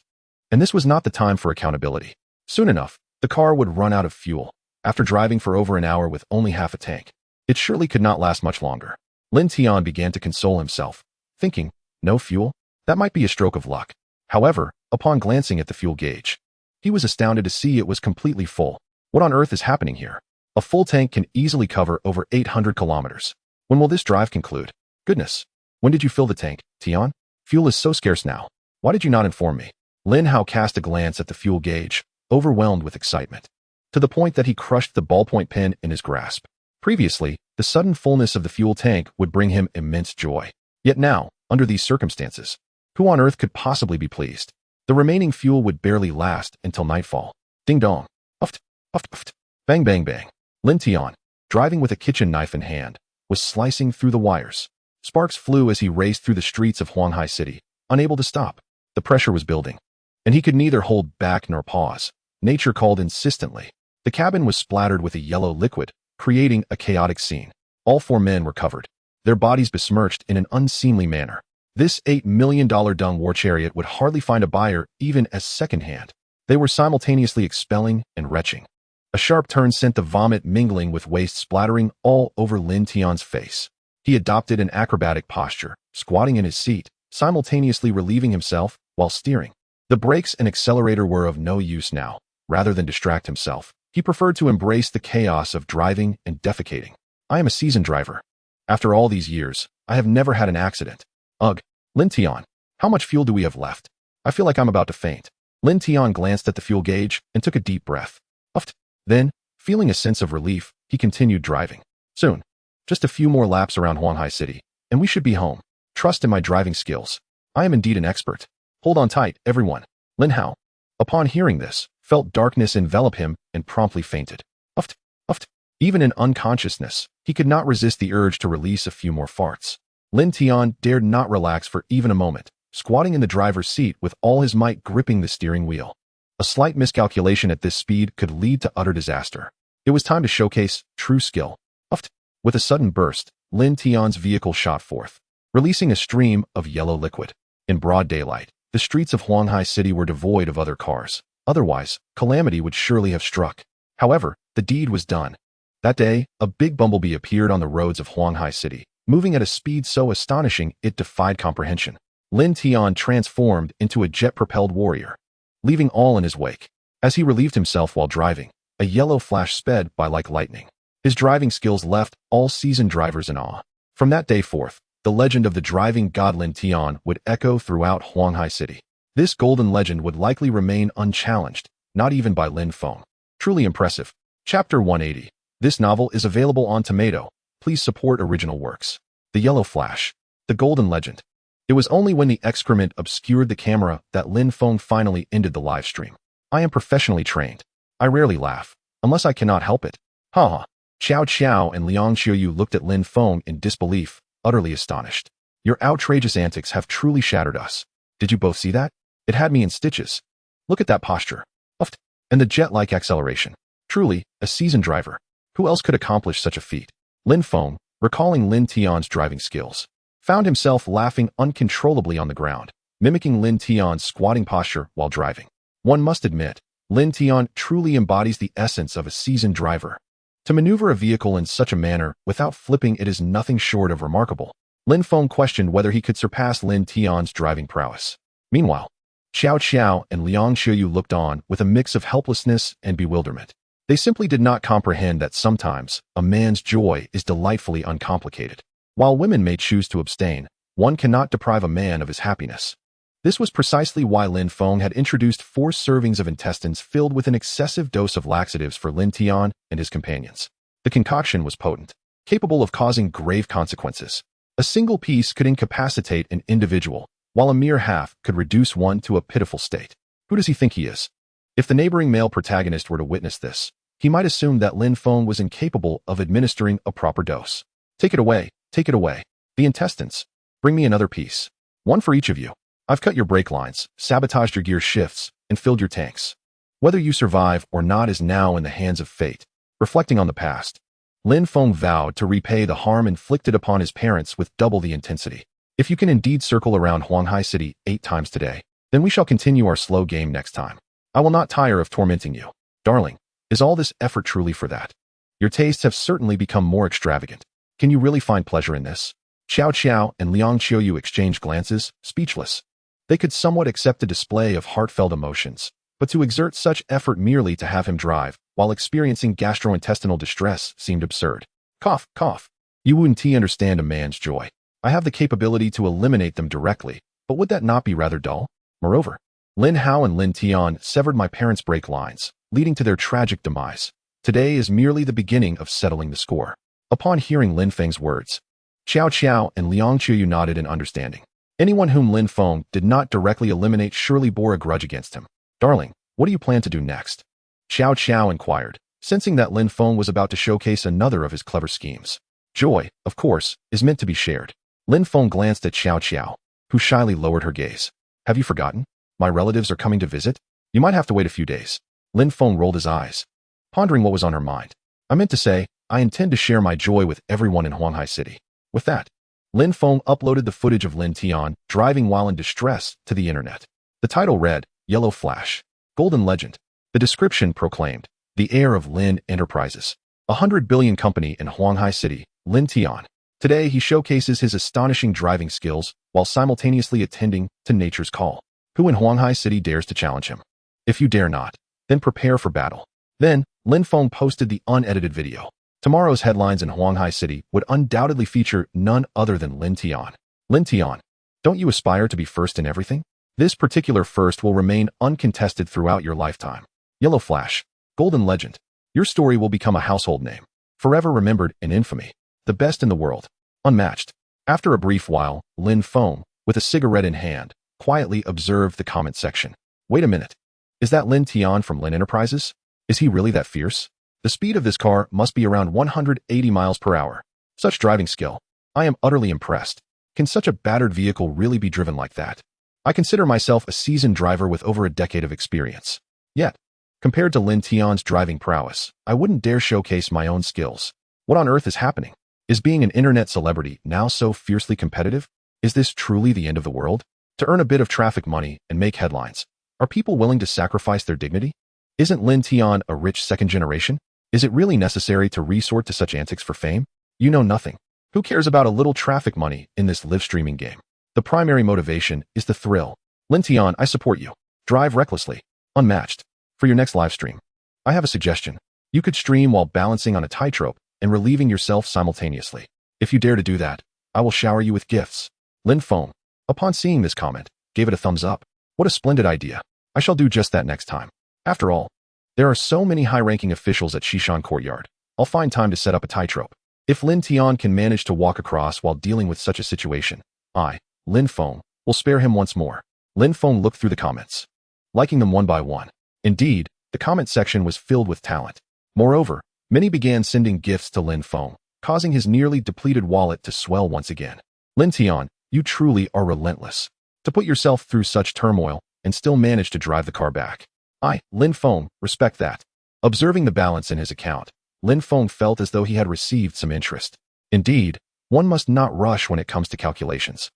A: And this was not the time for accountability. Soon enough, the car would run out of fuel. After driving for over an hour with only half a tank, it surely could not last much longer. Lin Tian began to console himself, thinking, no fuel? That might be a stroke of luck. However, upon glancing at the fuel gauge, he was astounded to see it was completely full. What on earth is happening here? A full tank can easily cover over 800 kilometers. When will this drive conclude? Goodness. When did you fill the tank, Tian? Fuel is so scarce now. Why did you not inform me? Lin Hao cast a glance at the fuel gauge, overwhelmed with excitement, to the point that he crushed the ballpoint pen in his grasp. Previously, the sudden fullness of the fuel tank would bring him immense joy. Yet now, under these circumstances, who on earth could possibly be pleased? The remaining fuel would barely last until nightfall. Ding dong. Uft, uft, uft. Bang, bang, bang. Lin Tian, driving with a kitchen knife in hand, was slicing through the wires. Sparks flew as he raced through the streets of Huanghai City, unable to stop. The pressure was building, and he could neither hold back nor pause. Nature called insistently. The cabin was splattered with a yellow liquid, creating a chaotic scene. All four men were covered, their bodies besmirched in an unseemly manner. This $8 million dung war chariot would hardly find a buyer even as secondhand. They were simultaneously expelling and retching. A sharp turn sent the vomit mingling with waste splattering all over Lin Tian's face. He adopted an acrobatic posture, squatting in his seat, simultaneously relieving himself while steering. The brakes and accelerator were of no use now. Rather than distract himself, He preferred to embrace the chaos of driving and defecating. I am a seasoned driver. After all these years, I have never had an accident. Ugh. Lin Tian, how much fuel do we have left? I feel like I'm about to faint. Lin Tian glanced at the fuel gauge and took a deep breath. Uffed. Then, feeling a sense of relief, he continued driving. Soon. Just a few more laps around Huanghai City, and we should be home. Trust in my driving skills. I am indeed an expert. Hold on tight, everyone. Lin Hao, upon hearing this, felt darkness envelop him and promptly fainted. Uffed. Uffed. Even in unconsciousness, he could not resist the urge to release a few more farts. Lin Tian dared not relax for even a moment, squatting in the driver's seat with all his might gripping the steering wheel. A slight miscalculation at this speed could lead to utter disaster. It was time to showcase true skill. Uffed. With a sudden burst, Lin Tian's vehicle shot forth, releasing a stream of yellow liquid. In broad daylight, the streets of Huanghai City were devoid of other cars. Otherwise, calamity would surely have struck. However, the deed was done. That day, a big bumblebee appeared on the roads of Huanghai City, moving at a speed so astonishing it defied comprehension. Lin Tian transformed into a jet-propelled warrior, leaving all in his wake. As he relieved himself while driving, a yellow flash sped by like lightning. His driving skills left all seasoned drivers in awe. From that day forth, the legend of the driving god Lin Tian would echo throughout Huanghai City. This golden legend would likely remain unchallenged, not even by Lin Feng. Truly impressive. Chapter 180. This novel is available on Tomato. Please support original works. The Yellow Flash. The Golden Legend. It was only when the excrement obscured the camera that Lin Feng finally ended the live stream. I am professionally trained. I rarely laugh, unless I cannot help it. Ha. Xiao Qiao and Liang Xiuyu looked at Lin Feng in disbelief, utterly astonished. Your outrageous antics have truly shattered us. Did you both see that? It had me in stitches. Look at that posture. Uffed. And the jet-like acceleration. Truly, a seasoned driver. Who else could accomplish such a feat? Lin Feng, recalling Lin Tian's driving skills, found himself laughing uncontrollably on the ground, mimicking Lin Tian's squatting posture while driving. One must admit, Lin Tian truly embodies the essence of a seasoned driver. To maneuver a vehicle in such a manner without flipping it is nothing short of remarkable. Lin Feng questioned whether he could surpass Lin Tian's driving prowess. Meanwhile, Xiao Qiao and Liang Xiuyu looked on with a mix of helplessness and bewilderment. They simply did not comprehend that sometimes a man's joy is delightfully uncomplicated. While women may choose to abstain, one cannot deprive a man of his happiness. This was precisely why Lin Feng had introduced 4 servings of intestines filled with an excessive dose of laxatives for Lin Tian and his companions. The concoction was potent, capable of causing grave consequences. A single piece could incapacitate an individual, while a mere half could reduce one to a pitiful state. Who does he think he is? If the neighboring male protagonist were to witness this, he might assume that Lin Feng was incapable of administering a proper dose. Take it away, take it away. The intestines. Bring me another piece. One for each of you. I've cut your brake lines, sabotaged your gear shifts, and filled your tanks. Whether you survive or not is now in the hands of fate. Reflecting on the past, Lin Feng vowed to repay the harm inflicted upon his parents with double the intensity. If you can indeed circle around Huanghai City 8 times today, then we shall continue our slow game next time. I will not tire of tormenting you. Darling, is all this effort truly for that? Your tastes have certainly become more extravagant. Can you really find pleasure in this? Xiao Qiao and Liang Xiuyu exchanged glances, speechless. They could somewhat accept the display of heartfelt emotions, but to exert such effort merely to have him drive, while experiencing gastrointestinal distress, seemed absurd. Cough, cough. You wouldn't understand a man's joy. I have the capability to eliminate them directly, but would that not be rather dull? Moreover, Lin Hao and Lin Tian severed my parents' brake lines, leading to their tragic demise. Today is merely the beginning of settling the score. Upon hearing Lin Feng's words, Xiao Qiao and Liang Qiuyu nodded in understanding. Anyone whom Lin Feng did not directly eliminate surely bore a grudge against him. Darling, what do you plan to do next? Xiao Qiao inquired, sensing that Lin Feng was about to showcase another of his clever schemes. Joy, of course, is meant to be shared. Lin Feng glanced at Xiao Qiao, who shyly lowered her gaze. Have you forgotten? My relatives are coming to visit. You might have to wait a few days. Lin Feng rolled his eyes, pondering what was on her mind. I meant to say, I intend to share my joy with everyone in Huanghai City. With that, Lin Feng uploaded the footage of Lin Tian driving while in distress to the internet. The title read, Yellow Flash, Golden Legend. The description proclaimed, the heir of Lin Enterprises, a 100 billion company in Huanghai City, Lin Tian. Today he showcases his astonishing driving skills while simultaneously attending to nature's call. Who in Huanghai City dares to challenge him? If you dare not, then prepare for battle. Then, Lin Feng posted the unedited video. Tomorrow's headlines in Huanghai City would undoubtedly feature none other than Lin Tian. Lin Tian, don't you aspire to be first in everything? This particular first will remain uncontested throughout your lifetime. Yellow Flash, Golden Legend. Your story will become a household name, forever remembered in infamy. The best in the world, unmatched. After a brief while, Lin Feng, with a cigarette in hand, quietly observed the comment section. Wait a minute. Is that Lin Tian from Lin Enterprises? Is he really that fierce? The speed of this car must be around 180 miles per hour. Such driving skill. I am utterly impressed. Can such a battered vehicle really be driven like that? I consider myself a seasoned driver with over a decade of experience. Yet, compared to Lin Tian's driving prowess, I wouldn't dare showcase my own skills. What on earth is happening? Is being an internet celebrity now so fiercely competitive? Is this truly the end of the world? To earn a bit of traffic money and make headlines, are people willing to sacrifice their dignity? Isn't Lin Tian a rich second generation? Is it really necessary to resort to such antics for fame? You know nothing. Who cares about a little traffic money in this live streaming game? The primary motivation is the thrill. Lin Tian, I support you. Drive recklessly. Unmatched. For your next live stream, I have a suggestion. You could stream while balancing on a tightrope and relieving yourself simultaneously. If you dare to do that, I will shower you with gifts. Lin Feng, upon seeing this comment, gave it a thumbs up. What a splendid idea. I shall do just that next time. After all, there are so many high-ranking officials at Shishan Courtyard. I'll find time to set up a tightrope. If Lin Tian can manage to walk across while dealing with such a situation, I, Lin Feng, will spare him once more. Lin Feng looked through the comments, liking them one by one. Indeed, the comment section was filled with talent. Moreover, many began sending gifts to Lin Feng, causing his nearly depleted wallet to swell once again. Lin Tian, you truly are relentless. To put yourself through such turmoil and still manage to drive the car back. I, Lin Feng, respect that. Observing the balance in his account, Lin Feng felt as though he had received some interest. Indeed, one must not rush when it comes to calculations.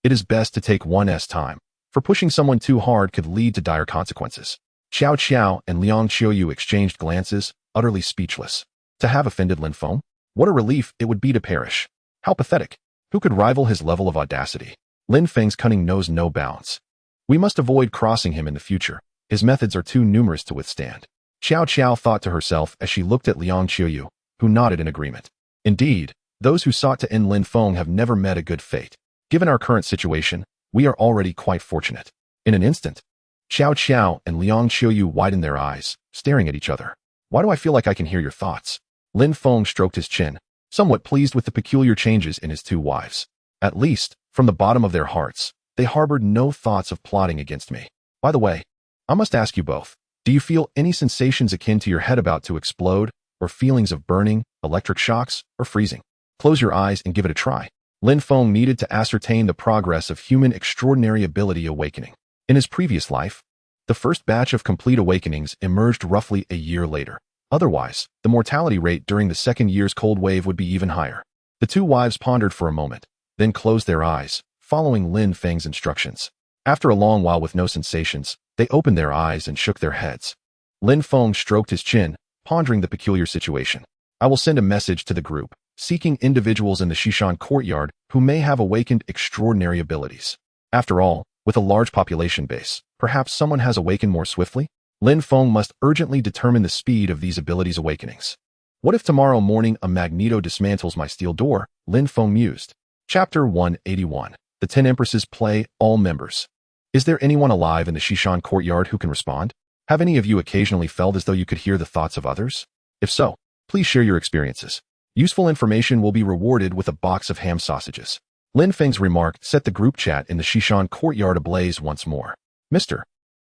A: It is best to take one's time, for pushing someone too hard could lead to dire consequences. Xiao Qiao and Liang Qiuyu exchanged glances, utterly speechless. To have offended Lin Feng? What a relief it would be to perish. How pathetic. Who could rival his level of audacity? Lin Feng's cunning knows no bounds. We must avoid crossing him in the future. His methods are too numerous to withstand. Xiao Qiao thought to herself as she looked at Liang Qiuyu, who nodded in agreement. Indeed, those who sought to end Lin Feng have never met a good fate. Given our current situation, we are already quite fortunate. In an instant, Xiao Qiao and Liang Qiuyu widened their eyes, staring at each other. Why do I feel like I can hear your thoughts? Lin Feng stroked his chin, somewhat pleased with the peculiar changes in his two wives. At least, from the bottom of their hearts, they harbored no thoughts of plotting against me. By the way, I must ask you both, do you feel any sensations akin to your head about to explode, or feelings of burning, electric shocks, or freezing? Close your eyes and give it a try. Lin Feng needed to ascertain the progress of human extraordinary ability awakening. In his previous life, the first batch of complete awakenings emerged roughly a year later. Otherwise, the mortality rate during the second year's cold wave would be even higher. The two wives pondered for a moment, then closed their eyes, following Lin Feng's instructions. After a long while with no sensations, they opened their eyes and shook their heads. Lin Feng stroked his chin, pondering the peculiar situation. I will send a message to the group, seeking individuals in the Shishan Courtyard who may have awakened extraordinary abilities. After all, with a large population base, perhaps someone has awakened more swiftly? Lin Feng must urgently determine the speed of these abilities' awakenings. What if tomorrow morning a magneto dismantles my steel door? Lin Feng mused. Chapter 181. The 10 Empresses play all members. Is there anyone alive in the Shishan Courtyard who can respond? Have any of you occasionally felt as though you could hear the thoughts of others? If so, please share your experiences. Useful information will be rewarded with a box of ham sausages. Lin Feng's remark set the group chat in the Shishan Courtyard ablaze once more. Mr.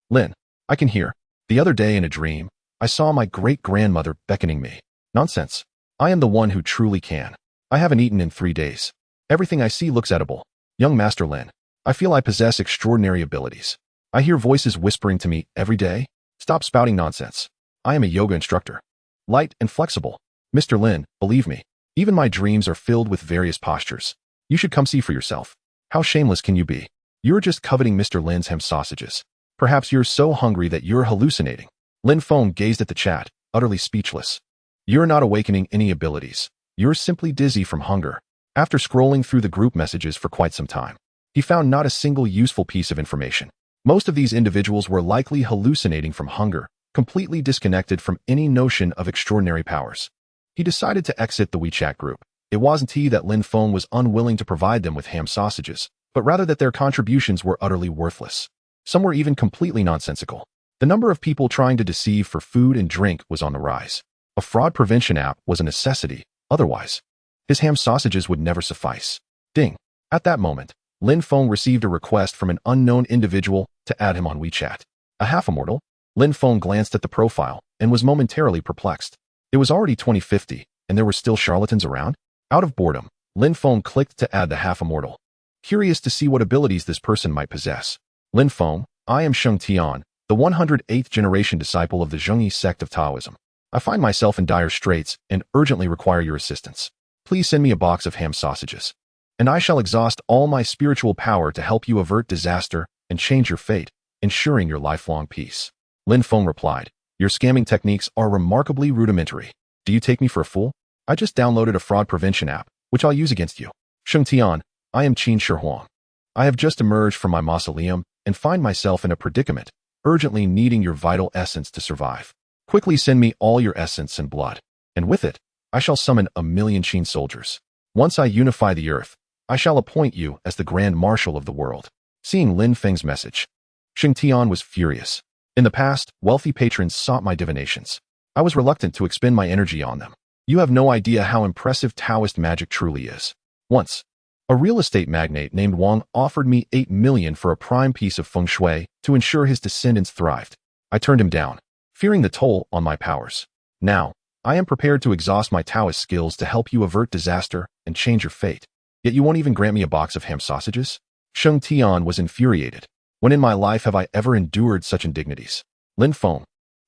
A: Lin, I can hear. The other day in a dream, I saw my great-grandmother beckoning me. Nonsense. I am the one who truly can. I haven't eaten in 3 days. Everything I see looks edible. Young Master Lin, I feel I possess extraordinary abilities. I hear voices whispering to me every day. Stop spouting nonsense. I am a yoga instructor. Light and flexible. Mr. Lin, believe me, even my dreams are filled with various postures. You should come see for yourself. How shameless can you be? You're just coveting Mr. Lin's ham sausages. Perhaps you're so hungry that you're hallucinating. Lin Feng gazed at the chat, utterly speechless. You're not awakening any abilities. You're simply dizzy from hunger. After scrolling through the group messages for quite some time, he found not a single useful piece of information. Most of these individuals were likely hallucinating from hunger, completely disconnected from any notion of extraordinary powers. He decided to exit the WeChat group. It wasn't that Lin Feng was unwilling to provide them with ham sausages, but rather that their contributions were utterly worthless. Some were even completely nonsensical. The number of people trying to deceive for food and drink was on the rise. A fraud prevention app was a necessity, otherwise, his ham sausages would never suffice. Ding. At that moment, Lin Feng received a request from an unknown individual to add him on WeChat. A half-immortal? Lin Feng glanced at the profile and was momentarily perplexed. It was already 2050, and there were still charlatans around? Out of boredom, Lin Feng clicked to add the half-immortal. Curious to see what abilities this person might possess. Lin Feng, I am Sheng Tian, the 108th generation disciple of the Zhengyi sect of Taoism. I find myself in dire straits and urgently require your assistance. Please send me a box of ham sausages, and I shall exhaust all my spiritual power to help you avert disaster and change your fate, ensuring your lifelong peace. Lin Feng replied, your scamming techniques are remarkably rudimentary. Do you take me for a fool? I just downloaded a fraud prevention app, which I'll use against you. Sheng Tian, I am Qin Shihuang. I have just emerged from my mausoleum and find myself in a predicament, urgently needing your vital essence to survive. Quickly send me all your essence and blood, and with it, I shall summon 1,000,000 Qin soldiers. Once I unify the earth, I shall appoint you as the Grand Marshal of the world. Seeing Lin Feng's message, Sheng Tian was furious. In the past, wealthy patrons sought my divinations. I was reluctant to expend my energy on them. You have no idea how impressive Taoist magic truly is. Once, a real estate magnate named Wang offered me 8 million for a prime piece of feng shui to ensure his descendants thrived. I turned him down, fearing the toll on my powers. Now, I am prepared to exhaust my Taoist skills to help you avert disaster and change your fate. Yet you won't even grant me a box of ham sausages? Sheng Tian was infuriated. When in my life have I ever endured such indignities? Lin Feng,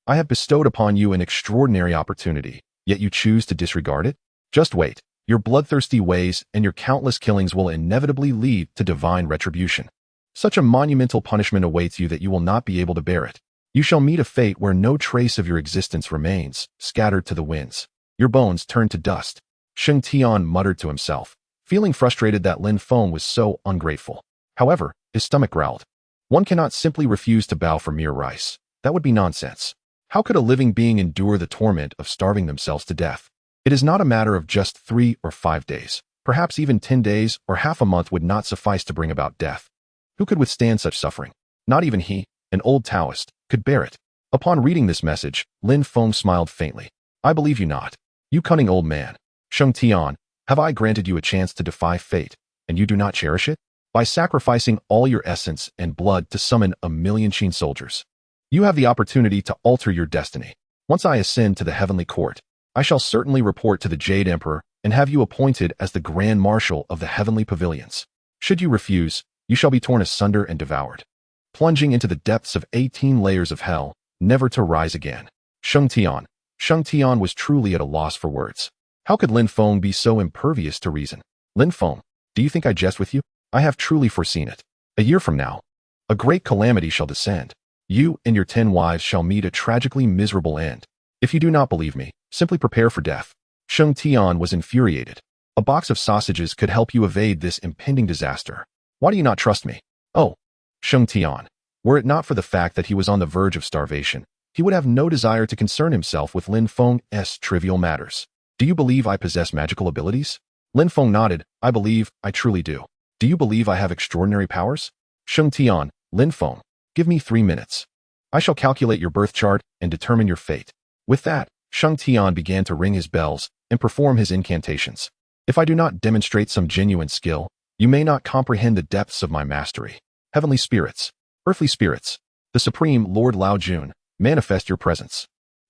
A: I have bestowed upon you an extraordinary opportunity, yet you choose to disregard it? Just wait. Your bloodthirsty ways and your countless killings will inevitably lead to divine retribution. Such a monumental punishment awaits you that you will not be able to bear it. You shall meet a fate where no trace of your existence remains, scattered to the winds. Your bones turn to dust. Sheng Tian muttered to himself, feeling frustrated that Lin Feng was so ungrateful. However, his stomach growled. One cannot simply refuse to bow for mere rice. That would be nonsense. How could a living being endure the torment of starving themselves to death? It is not a matter of just 3 or 5 days. Perhaps even 10 days or half a month would not suffice to bring about death. Who could withstand such suffering? Not even he, an old Taoist, could bear it. Upon reading this message, Lin Feng smiled faintly. I believe you not. You cunning old man. Sheng Tian, have I granted you a chance to defy fate, and you do not cherish it? By sacrificing all your essence and blood to summon 1,000,000 Qin soldiers. You have the opportunity to alter your destiny. Once I ascend to the heavenly court, I shall certainly report to the Jade Emperor and have you appointed as the Grand Marshal of the heavenly pavilions. Should you refuse, you shall be torn asunder and devoured, plunging into the depths of 18 layers of hell, never to rise again. Sheng Tian was truly at a loss for words. How could Lin Feng be so impervious to reason? Lin Feng, do you think I jest with you? I have truly foreseen it. A year from now, a great calamity shall descend. You and your 10 wives shall meet a tragically miserable end. If you do not believe me, simply prepare for death. Sheng Tian was infuriated. A box of sausages could help you evade this impending disaster. Why do you not trust me? Oh, Sheng Tian, were it not for the fact that he was on the verge of starvation, he would have no desire to concern himself with Lin Feng's trivial matters. Do you believe I possess magical abilities? Lin Feng nodded. I believe, I truly do. Do you believe I have extraordinary powers? Sheng Tian, Lin Feng, give me 3 minutes. I shall calculate your birth chart and determine your fate. With that, Sheng Tian began to ring his bells and perform his incantations. If I do not demonstrate some genuine skill, you may not comprehend the depths of my mastery. Heavenly spirits, earthly spirits, the Supreme Lord Lao Jun, manifest your presence.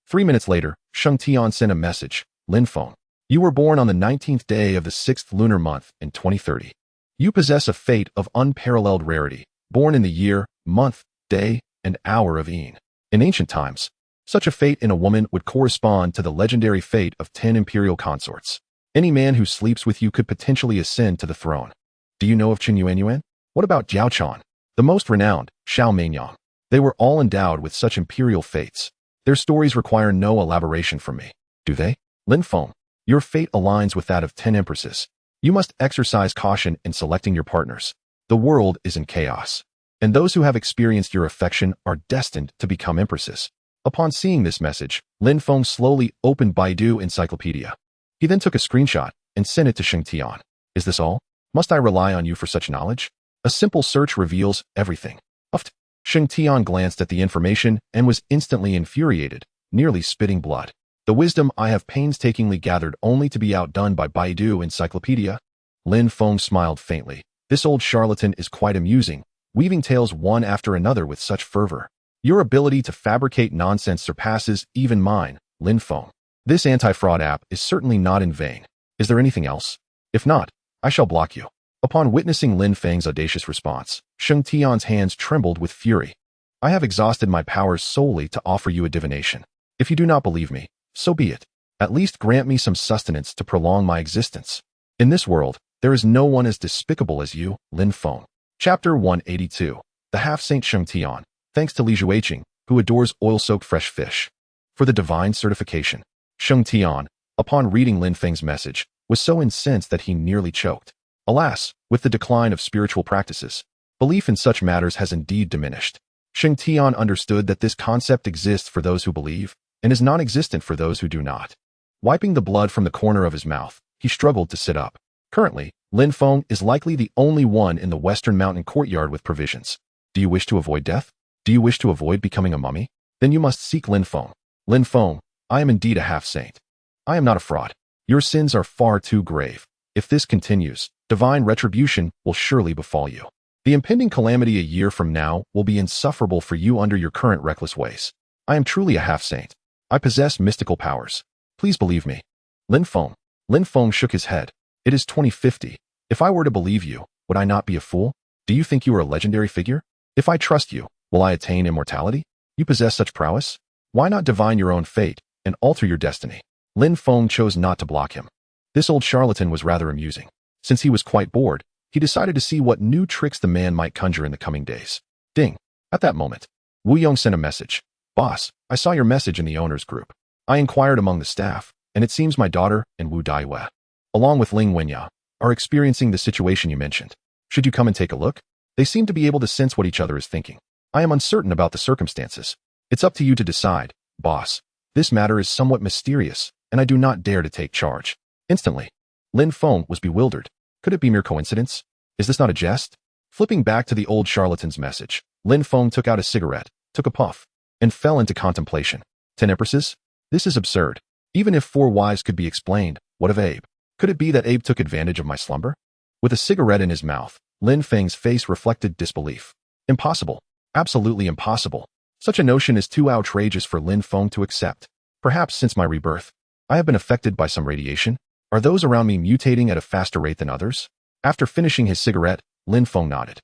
A: 3 minutes later, Sheng Tian sent a message. Lin Feng, you were born on the 19th day of the 6th lunar month in 2030. You possess a fate of unparalleled rarity, born in the year, month, day, and hour of Ein. In ancient times, such a fate in a woman would correspond to the legendary fate of 10 imperial consorts. Any man who sleeps with you could potentially ascend to the throne. Do you know of Chen Yuanyuan? What about Jiao Chan, the most renowned, Xiao Mengyang? They were all endowed with such imperial fates. Their stories require no elaboration from me, do they? Lin Feng, your fate aligns with that of 10 empresses. You must exercise caution in selecting your partners. The world is in chaos, and those who have experienced your affection are destined to become empresses. Upon seeing this message, Lin Feng slowly opened Baidu Encyclopedia. He then took a screenshot and sent it to Sheng Tian. Is this all? Must I rely on you for such knowledge? A simple search reveals everything. Uffed. Sheng Tian glanced at the information and was instantly infuriated, nearly spitting blood. The wisdom I have painstakingly gathered only to be outdone by Baidu Encyclopedia? Lin Feng smiled faintly. This old charlatan is quite amusing, weaving tales one after another with such fervor. Your ability to fabricate nonsense surpasses even mine, Lin Feng. This anti-fraud app is certainly not in vain. Is there anything else? If not, I shall block you. Upon witnessing Lin Feng's audacious response, Sheng Tian's hands trembled with fury. I have exhausted my powers solely to offer you a divination. If you do not believe me, so be it. At least grant me some sustenance to prolong my existence. In this world, there is no one as despicable as you, Lin Feng. Chapter 182. The Half-Saint Sheng Tian. Thanks to Li Jueqing, who adores oil-soaked fresh fish. For the divine certification. Sheng Tian, upon reading Lin Feng's message, was so incensed that he nearly choked. Alas, with the decline of spiritual practices, belief in such matters has indeed diminished. Sheng Tian understood that this concept exists for those who believe, and is non-existent for those who do not. Wiping the blood from the corner of his mouth, he struggled to sit up. Currently, Lin Feng is likely the only one in the Western Mountain courtyard with provisions. Do you wish to avoid death? Do you wish to avoid becoming a mummy? Then you must seek Lin Feng. Lin Feng, I am indeed a half-saint. I am not a fraud. Your sins are far too grave. If this continues, divine retribution will surely befall you. The impending calamity a year from now will be insufferable for you under your current reckless ways. I am truly a half-saint. I possess mystical powers. Please believe me. Lin Feng. Lin Feng shook his head. It is 2050. If I were to believe you, would I not be a fool? Do you think you are a legendary figure? If I trust you, will I attain immortality? You possess such prowess? Why not divine your own fate and alter your destiny? Lin Feng chose not to block him. This old charlatan was rather amusing. Since he was quite bored, he decided to see what new tricks the man might conjure in the coming days. Ding! At that moment, Wu Yong sent a message. Boss, I saw your message in the owners group. I inquired among the staff, and it seems my daughter and Wu Daiyue, along with Ling Wenya, are experiencing the situation you mentioned. Should you come and take a look? They seem to be able to sense what each other is thinking. I am uncertain about the circumstances. It's up to you to decide, boss. This matter is somewhat mysterious, and I do not dare to take charge. Instantly, Lin Feng was bewildered. Could it be mere coincidence? Is this not a jest? Flipping back to the old charlatan's message, Lin Feng took out a cigarette, took a puff, and fell into contemplation. 10 empresses? This is absurd. Even if 4 wives could be explained, what of Abe? Could it be that Abe took advantage of my slumber? With a cigarette in his mouth, Lin Feng's face reflected disbelief. Impossible. Absolutely impossible. Such a notion is too outrageous for Lin Feng to accept. Perhaps since my rebirth, I have been affected by some radiation. Are those around me mutating at a faster rate than others? After finishing his cigarette, Lin Feng nodded.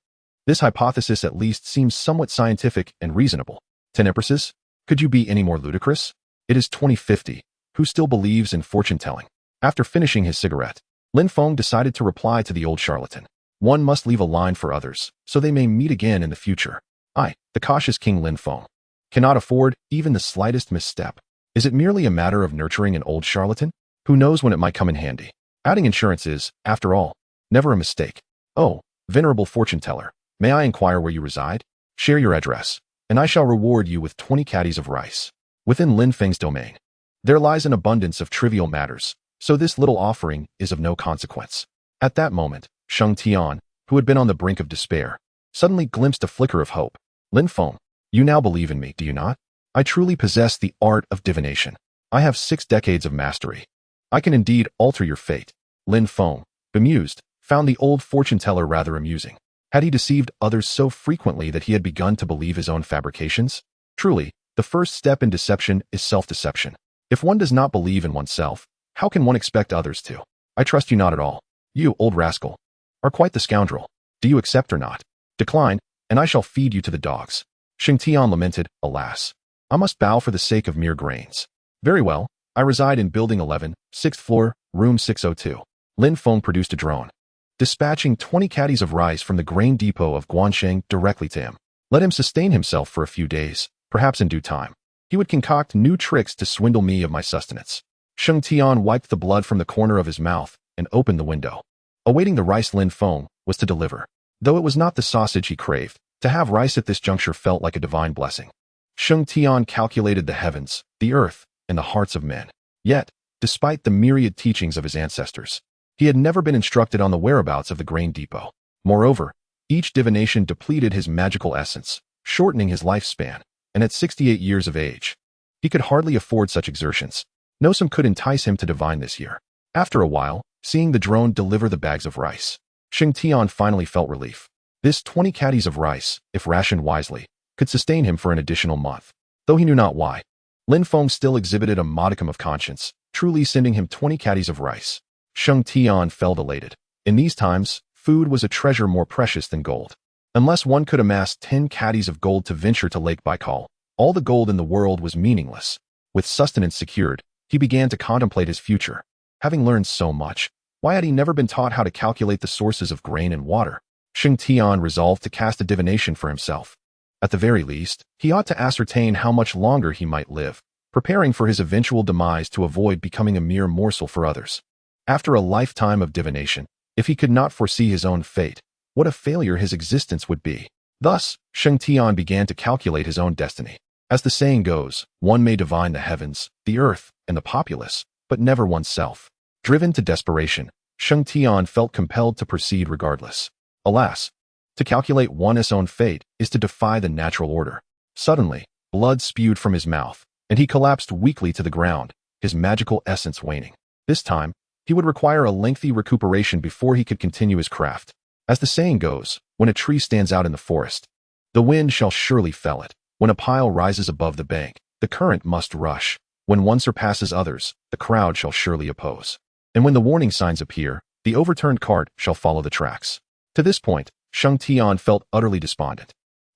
A: This hypothesis at least seems somewhat scientific and reasonable. 10 empresses? Could you be any more ludicrous? It is 2050. Who still believes in fortune-telling? After finishing his cigarette, Lin Feng decided to reply to the old charlatan. One must leave a line for others, so they may meet again in the future. I, the cautious King Lin Feng, cannot afford even the slightest misstep. Is it merely a matter of nurturing an old charlatan? Who knows when it might come in handy? Adding insurance is, after all, never a mistake. Oh, venerable fortune-teller, may I inquire where you reside? Share your address, and I shall reward you with 20 caddies of rice. Within Lin Feng's domain, there lies an abundance of trivial matters, so this little offering is of no consequence. At that moment, Sheng Tian, who had been on the brink of despair, suddenly glimpsed a flicker of hope. Lin Feng, you now believe in me, do you not? I truly possess the art of divination. I have 6 decades of mastery. I can indeed alter your fate. Lin Feng, bemused, found the old fortune-teller rather amusing. Had he deceived others so frequently that he had begun to believe his own fabrications? Truly, the first step in deception is self-deception. If one does not believe in oneself, how can one expect others to? I trust you not at all. You, old rascal, are quite the scoundrel. Do you accept or not? Decline, and I shall feed you to the dogs. Sheng Tian lamented, alas. I must bow for the sake of mere grains. Very well, I reside in Building 11, 6th floor, room 602. Lin Feng produced a drone, dispatching 20 caddies of rice from the grain depot of Guansheng directly to him. Let him sustain himself for a few days, perhaps in due time. He would concoct new tricks to swindle me of my sustenance. Sheng Tian wiped the blood from the corner of his mouth and opened the window. Awaiting the rice Lin Feng was to deliver. Though it was not the sausage he craved, to have rice at this juncture felt like a divine blessing. Sheng Tian calculated the heavens, the earth, and the hearts of men. Yet, despite the myriad teachings of his ancestors, he had never been instructed on the whereabouts of the grain depot. Moreover, each divination depleted his magical essence, shortening his lifespan, and at 68 years of age, he could hardly afford such exertions. No sum could entice him to divine this year. After a while, seeing the drone deliver the bags of rice, Sheng Tian finally felt relief. This 20 caddies of rice, if rationed wisely, could sustain him for an additional month. Though he knew not why, Lin Feng still exhibited a modicum of conscience, truly sending him 20 caddies of rice. Sheng Tian felt elated. In these times, food was a treasure more precious than gold. Unless one could amass 10 caddies of gold to venture to Lake Baikal, all the gold in the world was meaningless. With sustenance secured, he began to contemplate his future. Having learned so much, why had he never been taught how to calculate the sources of grain and water? Sheng Tian resolved to cast a divination for himself. At the very least, he ought to ascertain how much longer he might live, preparing for his eventual demise to avoid becoming a mere morsel for others. After a lifetime of divination, if he could not foresee his own fate, what a failure his existence would be. Thus, Sheng Tian began to calculate his own destiny. As the saying goes, one may divine the heavens, the earth, and the populace, but never oneself. Driven to desperation, Sheng Tian felt compelled to proceed regardless. Alas, to calculate one's own fate is to defy the natural order. Suddenly, blood spewed from his mouth, and he collapsed weakly to the ground, his magical essence waning. This time, he would require a lengthy recuperation before he could continue his craft. As the saying goes, when a tree stands out in the forest, the wind shall surely fell it. When a pile rises above the bank, the current must rush. When one surpasses others, the crowd shall surely oppose. And when the warning signs appear, the overturned cart shall follow the tracks. To this point, Sheng Tian felt utterly despondent.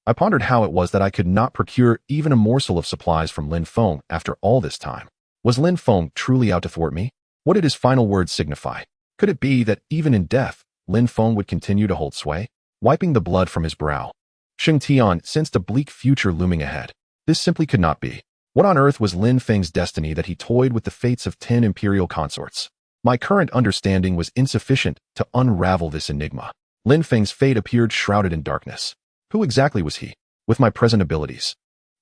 A: I pondered how it was that I could not procure even a morsel of supplies from Lin Feng after all this time. Was Lin Feng truly out to thwart me? What did his final words signify? Could it be that even in death, Lin Feng would continue to hold sway? Wiping the blood from his brow, Sheng Tian sensed a bleak future looming ahead. This simply could not be. What on earth was Lin Feng's destiny that he toyed with the fates of 10 imperial consorts? My current understanding was insufficient to unravel this enigma. Lin Feng's fate appeared shrouded in darkness. Who exactly was he? With my present abilities,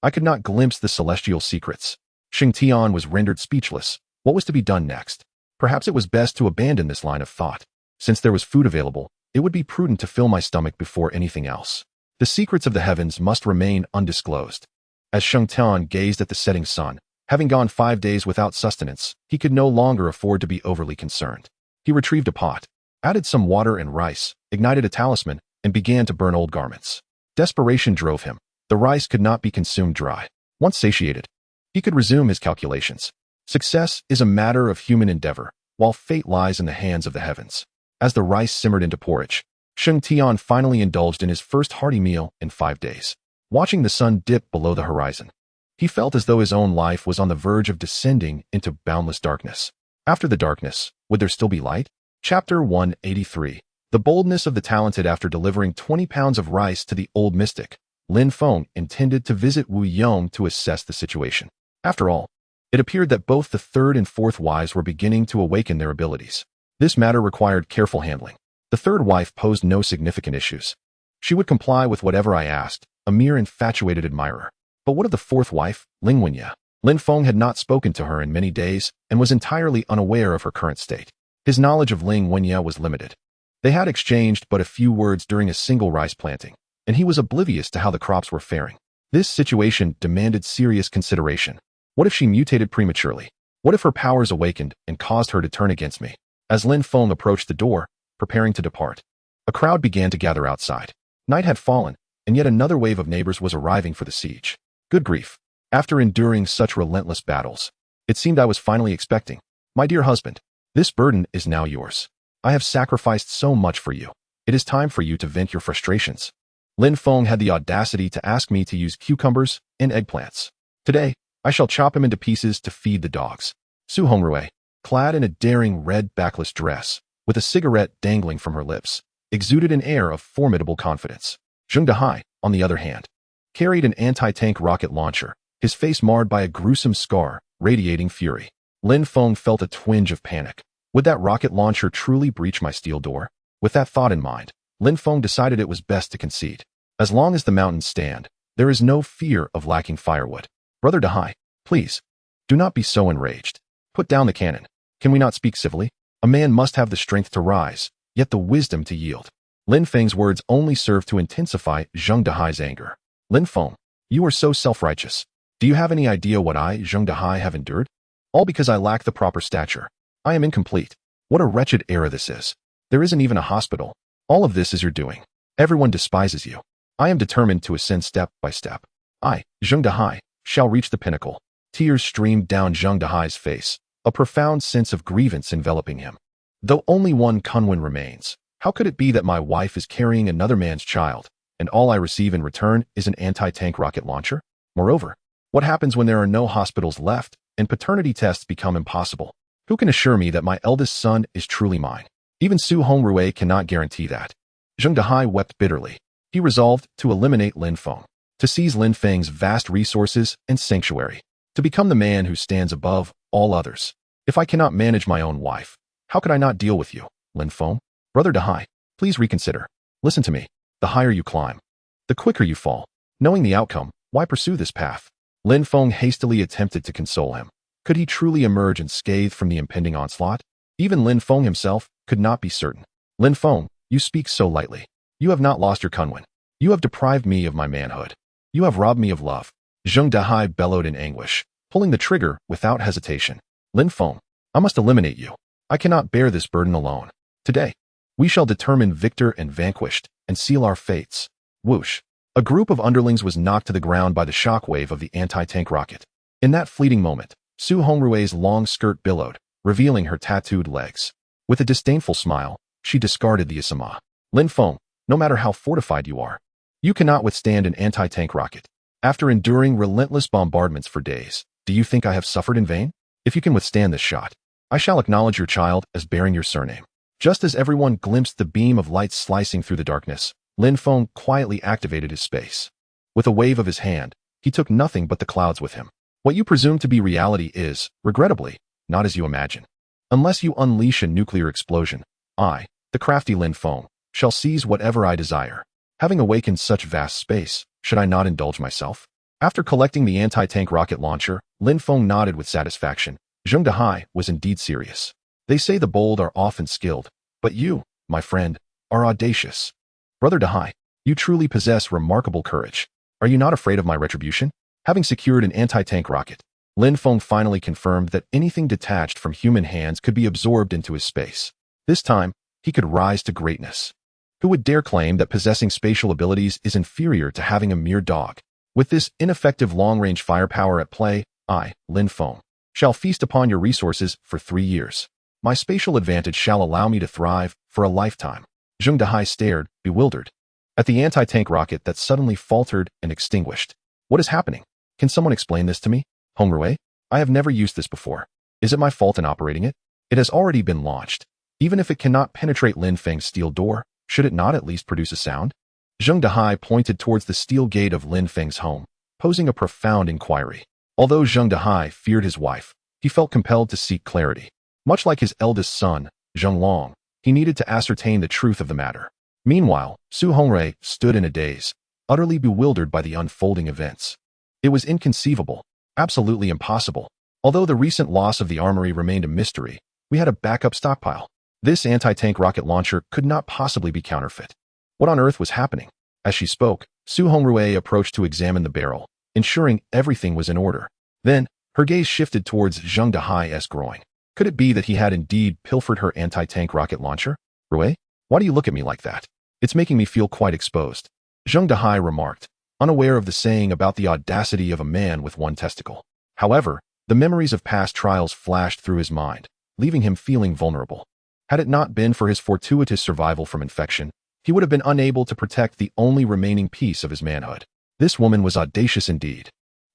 A: I could not glimpse the celestial secrets. Sheng Tian was rendered speechless. What was to be done next? Perhaps it was best to abandon this line of thought. Since there was food available, it would be prudent to fill my stomach before anything else. The secrets of the heavens must remain undisclosed. As Sheng Tian gazed at the setting sun, having gone 5 days without sustenance, he could no longer afford to be overly concerned. He retrieved a pot, added some water and rice, ignited a talisman, and began to burn old garments. Desperation drove him. The rice could not be consumed dry. Once satiated, he could resume his calculations. Success is a matter of human endeavor, while fate lies in the hands of the heavens. As the rice simmered into porridge, Sheng Tian finally indulged in his first hearty meal in 5 days. Watching the sun dip below the horizon, he felt as though his own life was on the verge of descending into boundless darkness. After the darkness, would there still be light? Chapter 183. The boldness of the talented. After delivering 20 pounds of rice to the old mystic, Lin Feng intended to visit Wu Yong to assess the situation. After all, it appeared that both the third and fourth wives were beginning to awaken their abilities. This matter required careful handling. The third wife posed no significant issues. She would comply with whatever I asked, a mere infatuated admirer. But what of the fourth wife, Ling Wenye? Lin Feng had not spoken to her in many days and was entirely unaware of her current state. His knowledge of Ling Wenye was limited. They had exchanged but a few words during a single rice planting, and he was oblivious to how the crops were faring. This situation demanded serious consideration. What if she mutated prematurely? What if her powers awakened and caused her to turn against me? As Lin Feng approached the door, preparing to depart, a crowd began to gather outside. Night had fallen, and yet another wave of neighbors was arriving for the siege. Good grief. After enduring such relentless battles, it seemed I was finally expecting. My dear husband, this burden is now yours. I have sacrificed so much for you. It is time for you to vent your frustrations. Lin Feng had the audacity to ask me to use cucumbers and eggplants. Today, I shall chop him into pieces to feed the dogs. Su Hongrui, clad in a daring red backless dress, with a cigarette dangling from her lips, exuded an air of formidable confidence. Zheng Dehai, on the other hand, carried an anti-tank rocket launcher, his face marred by a gruesome scar, radiating fury. Lin Feng felt a twinge of panic. Would that rocket launcher truly breach my steel door? With that thought in mind, Lin Feng decided it was best to concede. As long as the mountains stand, There is no fear of lacking firewood. Brother Dahai, please, do not be so enraged. Put down the cannon. Can we not speak civilly? A man must have the strength to rise, yet the wisdom to yield. Lin Feng's words only served to intensify Zheng Dahai's anger. Lin Feng, you are so self-righteous. Do you have any idea what I, Zheng Dahai, have endured? All because I lack the proper stature. I am incomplete. What a wretched era this is. There isn't even a hospital. All of this is your doing. Everyone despises you. I am determined to ascend step by step. I, Zheng Dahai, shall reach the pinnacle. Tears streamed down Zheng Dahai's face, a profound sense of grievance enveloping him. Though only one Kunwen remains, how could it be that my wife is carrying another man's child, and all I receive in return is an anti-tank rocket launcher? Moreover, what happens when there are no hospitals left, and paternity tests become impossible? Who can assure me that my eldest son is truly mine? Even Su Hongrui cannot guarantee that. Zheng Dahai wept bitterly. He resolved to eliminate Lin Feng, to seize Lin Feng's vast resources and sanctuary, to become the man who stands above all others. If I cannot manage my own wife, how could I not deal with you, Lin Feng? Brother Dahai, please reconsider. Listen to me. The higher you climb, the quicker you fall. Knowing the outcome, why pursue this path? Lin Feng hastily attempted to console him. Could he truly emerge unscathed from the impending onslaught? Even Lin Feng himself could not be certain. Lin Feng, you speak so lightly. You have not lost your Kunwen. You have deprived me of my manhood. You have robbed me of love. Zheng Dahai bellowed in anguish, pulling the trigger without hesitation. Lin Feng, I must eliminate you. I cannot bear this burden alone. Today, we shall determine victor and vanquished, and seal our fates. Whoosh. A group of underlings was knocked to the ground by the shockwave of the anti-tank rocket. In that fleeting moment, Su Hongrui's long skirt billowed, revealing her tattooed legs. With a disdainful smile, she discarded the Isama. Lin Feng, no matter how fortified you are, you cannot withstand an anti-tank rocket. After enduring relentless bombardments for days, do you think I have suffered in vain? If you can withstand this shot, I shall acknowledge your child as bearing your surname. Just as everyone glimpsed the beam of light slicing through the darkness, Lin Feng quietly activated his space. With a wave of his hand, he took nothing but the clouds with him. What you presume to be reality is, regrettably, not as you imagine. Unless you unleash a nuclear explosion, I, the crafty Lin Feng, shall seize whatever I desire. Having awakened such vast space, should I not indulge myself? After collecting the anti-tank rocket launcher, Lin Feng nodded with satisfaction. Zheng Dahai was indeed serious. They say the bold are often skilled, but you, my friend, are audacious. Brother Dahai, you truly possess remarkable courage. Are you not afraid of my retribution? Having secured an anti-tank rocket, Lin Feng finally confirmed that anything detached from human hands could be absorbed into his space. This time, he could rise to greatness. Who would dare claim that possessing spatial abilities is inferior to having a mere dog? With this ineffective long-range firepower at play, I, Lin Feng, shall feast upon your resources for 3 years. My spatial advantage shall allow me to thrive for a lifetime. Zheng Dahai stared, bewildered, at the anti-tank rocket that suddenly faltered and extinguished. What is happening? Can someone explain this to me? Hongrui, I have never used this before. Is it my fault in operating it? It has already been launched. Even if it cannot penetrate Lin Feng's steel door, should it not at least produce a sound? Zheng Dahai pointed towards the steel gate of Lin Feng's home, posing a profound inquiry. Although Zheng Dahai feared his wife, he felt compelled to seek clarity. Much like his eldest son, Zheng Long, he needed to ascertain the truth of the matter. Meanwhile, Su Hongrui stood in a daze, utterly bewildered by the unfolding events. It was inconceivable, absolutely impossible. Although the recent loss of the armory remained a mystery, we had a backup stockpile. This anti-tank rocket launcher could not possibly be counterfeit. What on earth was happening? As she spoke, Su Hongrui approached to examine the barrel, ensuring everything was in order. Then, her gaze shifted towards Zheng Dahai's groin. Could it be that he had indeed pilfered her anti-tank rocket launcher? Rui, why do you look at me like that? It's making me feel quite exposed. Zheng Dahai remarked, unaware of the saying about the audacity of a man with one testicle. However, the memories of past trials flashed through his mind, leaving him feeling vulnerable. Had it not been for his fortuitous survival from infection, he would have been unable to protect the only remaining piece of his manhood. This woman was audacious indeed.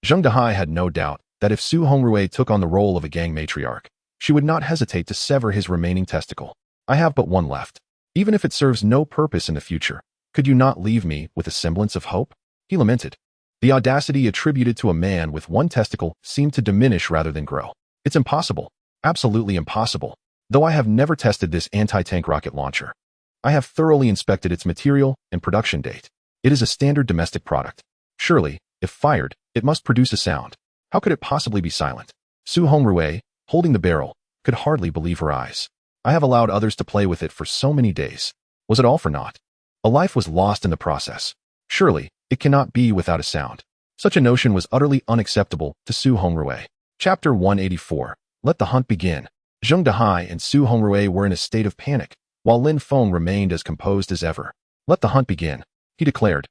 A: Zheng Dahai had no doubt that if Su Hongrui took on the role of a gang matriarch, she would not hesitate to sever his remaining testicle. I have but one left. Even if it serves no purpose in the future, could you not leave me with a semblance of hope? He lamented. The audacity attributed to a man with one testicle seemed to diminish rather than grow. It's impossible. Absolutely impossible. Though I have never tested this anti-tank rocket launcher, I have thoroughly inspected its material and production date. It is a standard domestic product. Surely, if fired, it must produce a sound. How could it possibly be silent? Su Hongrui, holding the barrel, could hardly believe her eyes. I have allowed others to play with it for so many days. Was it all for naught? A life was lost in the process. Surely, it cannot be without a sound. Such a notion was utterly unacceptable to Su Hongrui. Chapter 184. Let the hunt begin. Zheng Dehai and Su Hongrui were in a state of panic, while Lin Feng remained as composed as ever. Let the hunt begin, he declared,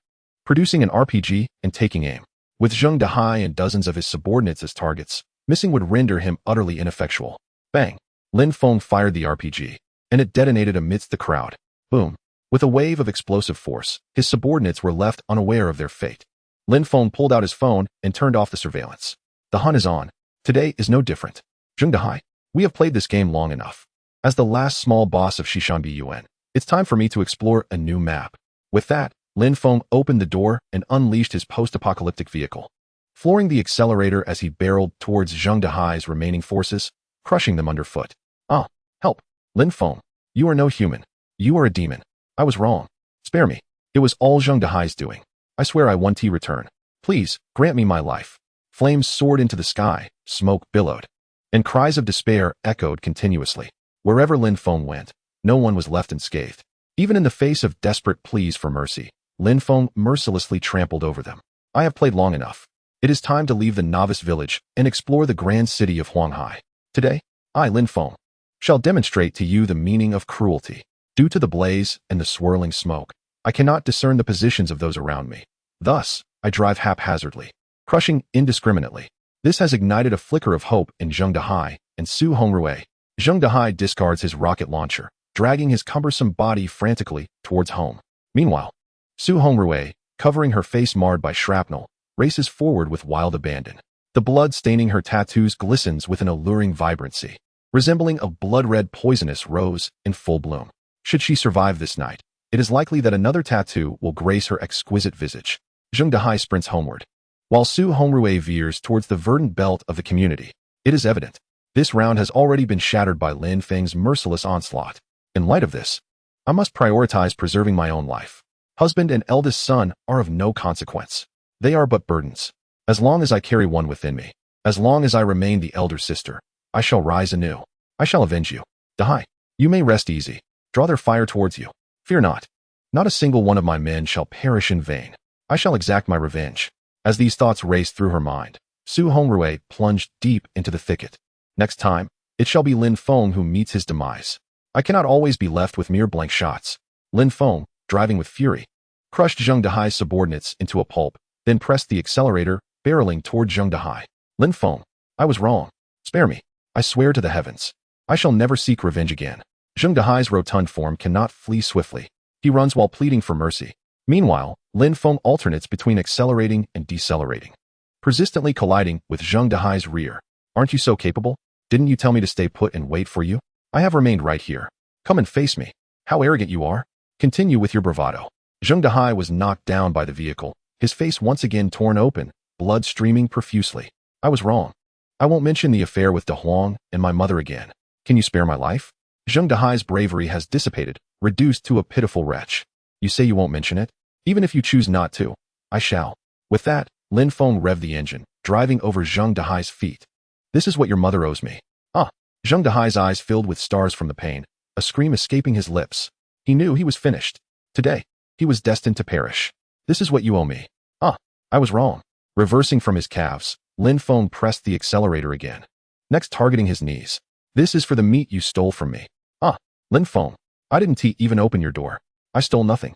A: producing an RPG and taking aim. With Zheng Dehai and dozens of his subordinates as targets, missing would render him utterly ineffectual. Bang! Lin Feng fired the RPG, and it detonated amidst the crowd. Boom! With a wave of explosive force, his subordinates were left unaware of their fate. Lin Feng pulled out his phone and turned off the surveillance. The hunt is on. Today is no different. Zheng Dehai, we have played this game long enough. As the last small boss of Shishanbi Yuan, it's time for me to explore a new map. With that, Lin Feng opened the door and unleashed his post-apocalyptic vehicle, flooring the accelerator as he barreled towards Zheng Dehai's remaining forces, crushing them underfoot. Ah, help! Lin Feng, you are no human. You are a demon. I was wrong. Spare me. It was all Zheng Dehai's doing. I swear I want to return. Please, grant me my life. Flames soared into the sky, smoke billowed, and cries of despair echoed continuously. Wherever Lin Feng went, no one was left unscathed. Even in the face of desperate pleas for mercy, Lin Feng mercilessly trampled over them. I have played long enough. It is time to leave the novice village and explore the grand city of Huanghai. Today, I, Lin Feng, shall demonstrate to you the meaning of cruelty. Due to the blaze and the swirling smoke, I cannot discern the positions of those around me. Thus, I drive haphazardly, crushing indiscriminately. This has ignited a flicker of hope in Zheng Dehai and Su Hongrui. Zheng Dehai discards his rocket launcher, dragging his cumbersome body frantically towards home. Meanwhile, Su Hongrui, covering her face marred by shrapnel, races forward with wild abandon. The blood staining her tattoos glistens with an alluring vibrancy, resembling a blood-red poisonous rose in full bloom. Should she survive this night, it is likely that another tattoo will grace her exquisite visage. Zheng Dehai sprints homeward, while Su Hongrui veers towards the verdant belt of the community. It is evident. This round has already been shattered by Lin Feng's merciless onslaught. In light of this, I must prioritize preserving my own life. Husband and eldest son are of no consequence. They are but burdens. As long as I carry one within me, as long as I remain the elder sister, I shall rise anew. I shall avenge you. Dehai, you may rest easy. Draw their fire towards you. Fear not. Not a single one of my men shall perish in vain. I shall exact my revenge. As these thoughts raced through her mind, Su Hongrui plunged deep into the thicket. Next time, it shall be Lin Feng who meets his demise. I cannot always be left with mere blank shots. Lin Feng, driving with fury, crushed Zheng Dehai's subordinates into a pulp, then pressed the accelerator, barreling toward Zheng Dehai. Lin Feng, I was wrong. Spare me. I swear to the heavens. I shall never seek revenge again. Zheng Dehai's rotund form cannot flee swiftly. He runs while pleading for mercy. Meanwhile, Lin Feng alternates between accelerating and decelerating, persistently colliding with Zheng Dehai's rear. Aren't you so capable? Didn't you tell me to stay put and wait for you? I have remained right here. Come and face me. How arrogant you are. Continue with your bravado. Zheng Dehai was knocked down by the vehicle, his face once again torn open, blood streaming profusely. I was wrong. I won't mention the affair with De Huang and my mother again. Can you spare my life? Zheng Dehai's bravery has dissipated, reduced to a pitiful wretch. You say you won't mention it? Even if you choose not to, I shall. With that, Lin Feng revved the engine, driving over Zheng Dehai's feet. This is what your mother owes me. Ah! Zheng Dehai's eyes filled with stars from the pain, a scream escaping his lips. He knew he was finished. Today, he was destined to perish. This is what you owe me. Ah! I was wrong. Reversing from his calves, Lin Feng pressed the accelerator again, next targeting his knees. This is for the meat you stole from me. Ah! Lin Feng, I didn't even open your door. I stole nothing.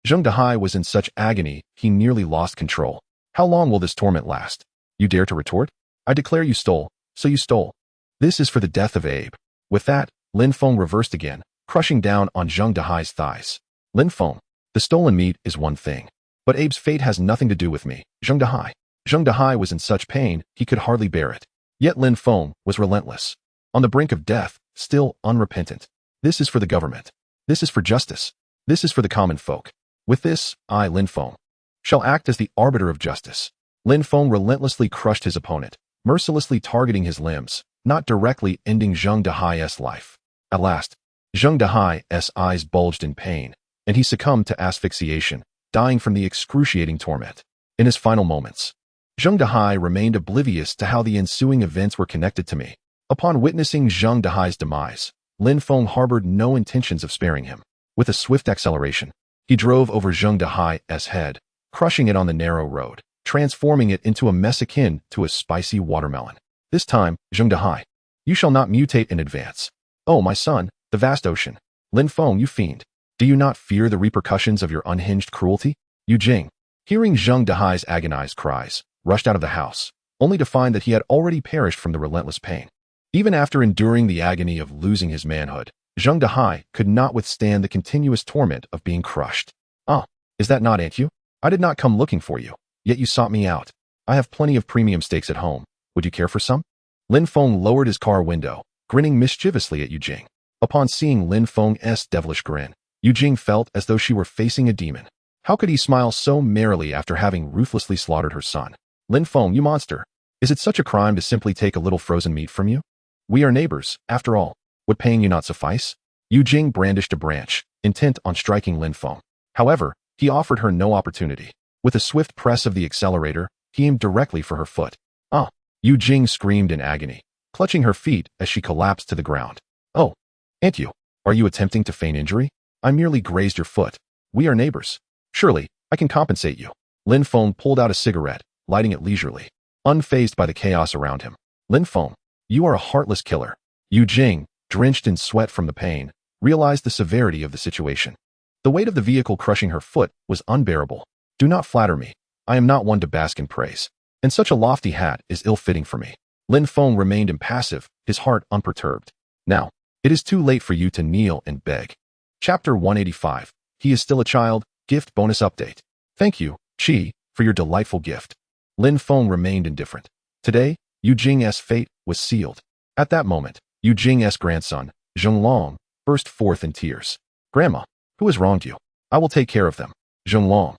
A: Zheng Dehai was in such agony, he nearly lost control. How long will this torment last? You dare to retort? I declare you stole, so you stole. This is for the death of Abe. With that, Lin Feng reversed again, crushing down on Zheng Dehai's thighs. Lin Feng, the stolen meat is one thing, but Abe's fate has nothing to do with me. Zheng Dehai. Zheng Dehai was in such pain, he could hardly bear it. Yet Lin Feng was relentless. On the brink of death, still unrepentant. This is for the government. This is for justice. This is for the common folk. With this, I, Lin Feng, shall act as the arbiter of justice. Lin Feng relentlessly crushed his opponent, mercilessly targeting his limbs, not directly ending Zheng Dehai's life. At last, Zheng Dehai's eyes bulged in pain, and he succumbed to asphyxiation, dying from the excruciating torment. in his final moments. Zheng Dehai remained oblivious to how the ensuing events were connected to me. Upon witnessing Zheng Dehai's demise, Lin Feng harbored no intentions of sparing him. With a swift acceleration, he drove over Zheng Dehai's head, crushing it on the narrow road, transforming it into a mess akin to a spicy watermelon. This time, Zheng Dehai, you shall not mutate in advance. Oh, my son, the vast ocean. Lin Feng, you fiend. Do you not fear the repercussions of your unhinged cruelty? Yu Jing, hearing Zheng Dehai's agonized cries, rushed out of the house, only to find that he had already perished from the relentless pain. Even after enduring the agony of losing his manhood, Zheng Dehai could not withstand the continuous torment of being crushed. Ah, is that not Aunt Yu? I did not come looking for you, yet you sought me out. I have plenty of premium steaks at home. Would you care for some? Lin Feng lowered his car window, grinning mischievously at Yu Jing. Upon seeing Lin Feng's devilish grin, Yu Jing felt as though she were facing a demon. How could he smile so merrily after having ruthlessly slaughtered her son? Lin Feng, you monster. Is it such a crime to simply take a little frozen meat from you? We are neighbors, after all. Would paying you not suffice? Yu Jing brandished a branch, intent on striking Lin Feng. However, he offered her no opportunity. With a swift press of the accelerator, he aimed directly for her foot. Ah! Yu Jing screamed in agony, clutching her feet as she collapsed to the ground. Oh, Aunt Yu, are you attempting to feign injury? I merely grazed your foot. We are neighbors. Surely, I can compensate you. Lin Feng pulled out a cigarette, lighting it leisurely, unfazed by the chaos around him. Lin Feng, you are a heartless killer. Yu Jing, drenched in sweat from the pain, realized the severity of the situation. The weight of the vehicle crushing her foot was unbearable. Do not flatter me. I am not one to bask in praise. And such a lofty hat is ill-fitting for me. Lin Feng remained impassive, his heart unperturbed. Now, it is too late for you to kneel and beg. Chapter 185. He is still a child. Gift bonus update. Thank you, Qi, for your delightful gift. Lin Feng remained indifferent. Today, Yu Jing's fate was sealed. At that moment, Yu Jing's grandson, Zhonglong, burst forth in tears. Grandma, who has wronged you? I will take care of them. Zhonglong,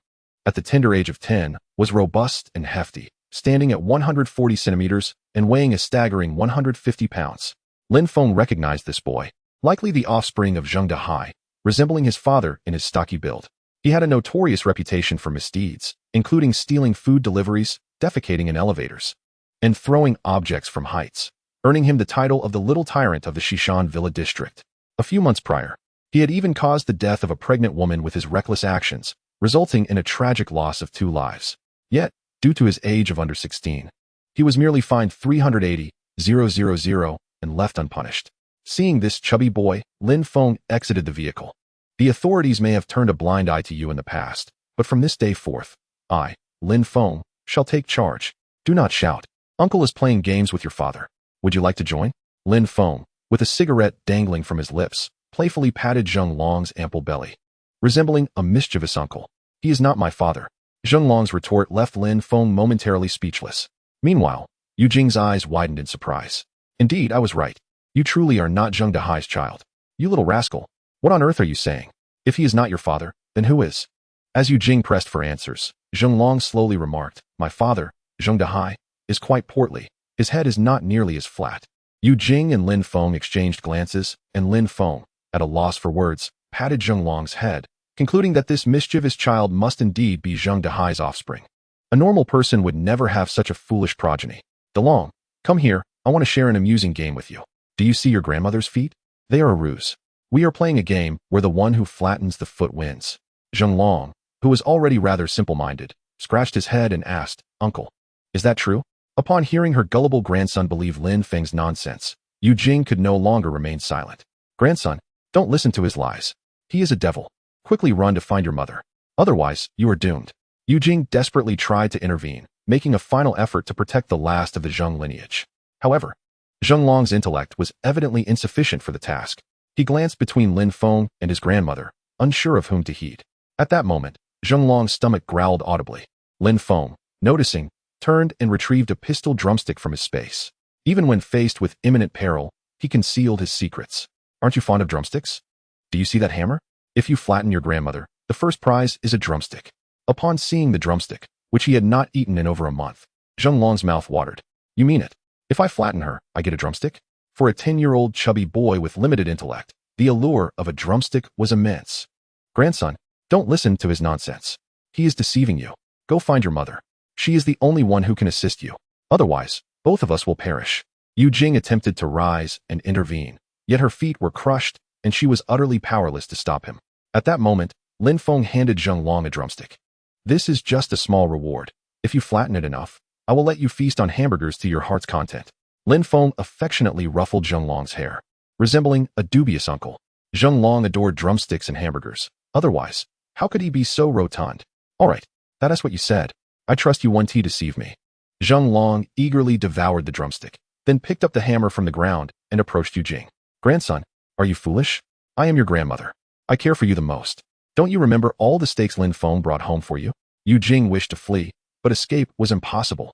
A: at the tender age of 10, was robust and hefty, standing at 140 centimeters and weighing a staggering 150 pounds. Lin Feng recognized this boy, likely the offspring of Zheng Dehai, resembling his father in his stocky build. He had a notorious reputation for misdeeds, including stealing food deliveries, defecating in elevators, and throwing objects from heights, earning him the title of the Little Tyrant of the Shishan Villa District. A few months prior, he had even caused the death of a pregnant woman with his reckless actions, resulting in a tragic loss of 2 lives. Yet, due to his age of under 16, he was merely fined 380,000 and left unpunished. Seeing this chubby boy, Lin Feng exited the vehicle. The authorities may have turned a blind eye to you in the past, but from this day forth, I, Lin Feng, shall take charge. Do not shout. Uncle is playing games with your father. Would you like to join? Lin Feng, with a cigarette dangling from his lips, playfully patted Zhonglong's ample belly, resembling a mischievous uncle. He is not my father. Zhonglong's retort left Lin Feng momentarily speechless. Meanwhile, Yu Jing's eyes widened in surprise. Indeed, I was right. You truly are not Zheng Dehai's child. You little rascal. What on earth are you saying? If he is not your father, then who is? As Yu Jing pressed for answers, Zhonglong slowly remarked, my father, Zheng Dehai, is quite portly. His head is not nearly as flat. Yu Jing and Lin Feng exchanged glances, and Lin Feng, at a loss for words, patted Zhonglong's head, concluding that this mischievous child must indeed be Zheng Dehai's offspring. A normal person would never have such a foolish progeny. Delong, come here, I want to share an amusing game with you. Do you see your grandmother's feet? They are a ruse. We are playing a game where the one who flattens the foot wins. Zhonglong, who was already rather simple-minded, scratched his head and asked, Uncle, is that true? Upon hearing her gullible grandson believe Lin Feng's nonsense, Yu Jing could no longer remain silent. Grandson, don't listen to his lies. He is a devil. Quickly run to find your mother. Otherwise, you are doomed. Yu Jing desperately tried to intervene, making a final effort to protect the last of the Zheng lineage. However, Zhonglong's intellect was evidently insufficient for the task. He glanced between Lin Feng and his grandmother, unsure of whom to heed. At that moment, Zhonglong's stomach growled audibly. Lin Feng, noticing, turned and retrieved a pistol drumstick from his space. Even when faced with imminent peril, he concealed his secrets. Aren't you fond of drumsticks? Do you see that hammer? If you flatten your grandmother, the first prize is a drumstick. Upon seeing the drumstick, which he had not eaten in over a month, Zhonglong's mouth watered. You mean it? If I flatten her, I get a drumstick? For a 10-year-old chubby boy with limited intellect, the allure of a drumstick was immense. Grandson, don't listen to his nonsense. He is deceiving you. Go find your mother. She is the only one who can assist you. Otherwise, both of us will perish. Yu Jing attempted to rise and intervene, yet her feet were crushed and she was utterly powerless to stop him. At that moment, Lin Feng handed Zheng Long a drumstick. This is just a small reward. If you flatten it enough, I will let you feast on hamburgers to your heart's content. Lin Feng affectionately ruffled Zheng Long's hair, resembling a dubious uncle. Zheng Long adored drumsticks and hamburgers. Otherwise, how could he be so rotund? All right, that is what you said. I trust you won't deceive me. Zheng Long eagerly devoured the drumstick, then picked up the hammer from the ground and approached Yu Jing. Grandson, are you foolish? I am your grandmother. I care for you the most. Don't you remember all the steaks Lin Feng brought home for you? Yu Jing wished to flee, but escape was impossible.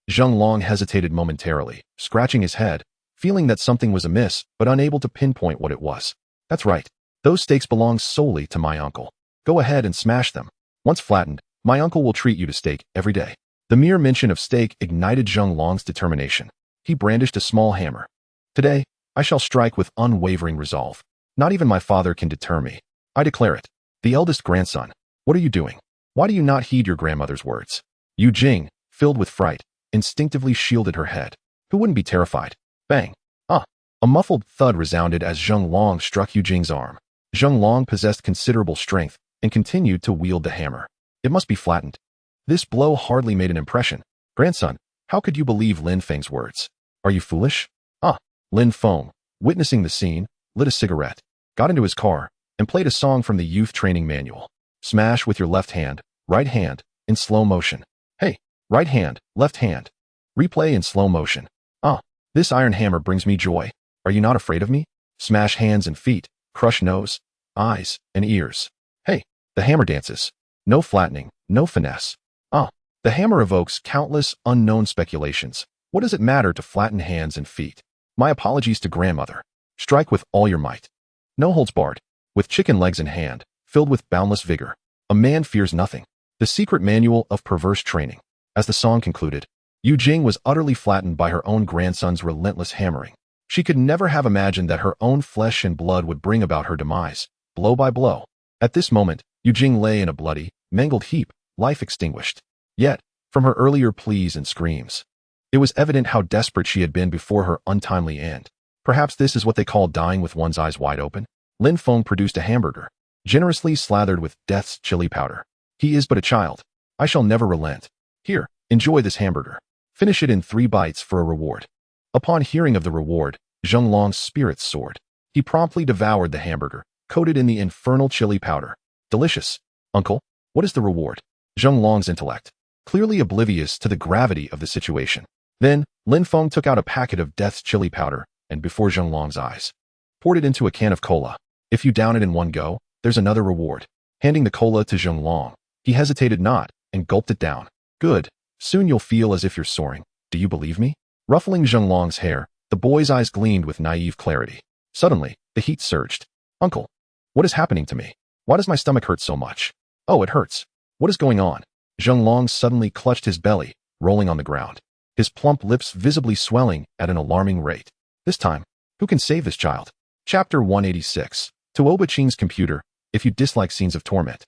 A: Zheng Long hesitated momentarily, scratching his head, feeling that something was amiss, but unable to pinpoint what it was. That's right. Those steaks belong solely to my uncle. Go ahead and smash them. Once flattened, my uncle will treat you to steak every day. The mere mention of steak ignited Zheng Long's determination. He brandished a small hammer. Today, I shall strike with unwavering resolve. Not even my father can deter me. I declare it. The eldest grandson, what are you doing? Why do you not heed your grandmother's words? Yu Jing, filled with fright, instinctively shielded her head. Who wouldn't be terrified? Bang! Ah! A muffled thud resounded as Zheng Long struck Yu Jing's arm. Zheng Long possessed considerable strength and continued to wield the hammer. It must be flattened. This blow hardly made an impression. Grandson, how could you believe Lin Feng's words? Are you foolish? Ah! Lin Feng, witnessing the scene, lit a cigarette, got into his car, and played a song from the youth training manual. Smash with your left hand, right hand, in slow motion. Hey, right hand, left hand. Replay in slow motion. Ah, this iron hammer brings me joy. Are you not afraid of me? Smash hands and feet, crush nose, eyes, and ears. Hey, the hammer dances. No flattening, no finesse. Ah, the hammer evokes countless unknown speculations. What does it matter to flatten hands and feet? My apologies to grandmother. Strike with all your might. No holds barred. With chicken legs in hand, filled with boundless vigor, a man fears nothing. The secret manual of perverse training. As the song concluded, Yu Jing was utterly flattened by her own grandson's relentless hammering. She could never have imagined that her own flesh and blood would bring about her demise, blow by blow. At this moment, Yu Jing lay in a bloody, mangled heap, life extinguished. Yet, from her earlier pleas and screams, it was evident how desperate she had been before her untimely end. Perhaps this is what they call dying with one's eyes wide open. Lin Feng produced a hamburger, generously slathered with death's chili powder. He is but a child. I shall never relent. Here, enjoy this hamburger. Finish it in 3 bites for a reward. Upon hearing of the reward, Zheng Long's spirits soared. He promptly devoured the hamburger, coated in the infernal chili powder. Delicious. Uncle, what is the reward? Zheng Long's intellect, clearly oblivious to the gravity of the situation. Then, Lin Feng took out a packet of death's chili powder and, before Zheng Long's eyes, poured it into a can of cola. If you down it in one go, there's another reward. Handing the cola to Zheng Long, he hesitated not and gulped it down. Good. Soon you'll feel as if you're soaring. Do you believe me? Ruffling Zheng Long's hair, the boy's eyes gleamed with naive clarity. Suddenly, the heat surged. Uncle, what is happening to me? Why does my stomach hurt so much? Oh, it hurts. What is going on? Zheng Long suddenly clutched his belly, rolling on the ground, his plump lips visibly swelling at an alarming rate. This time, who can save this child? Chapter 186. To Oba Ching's computer, if you dislike scenes of torment,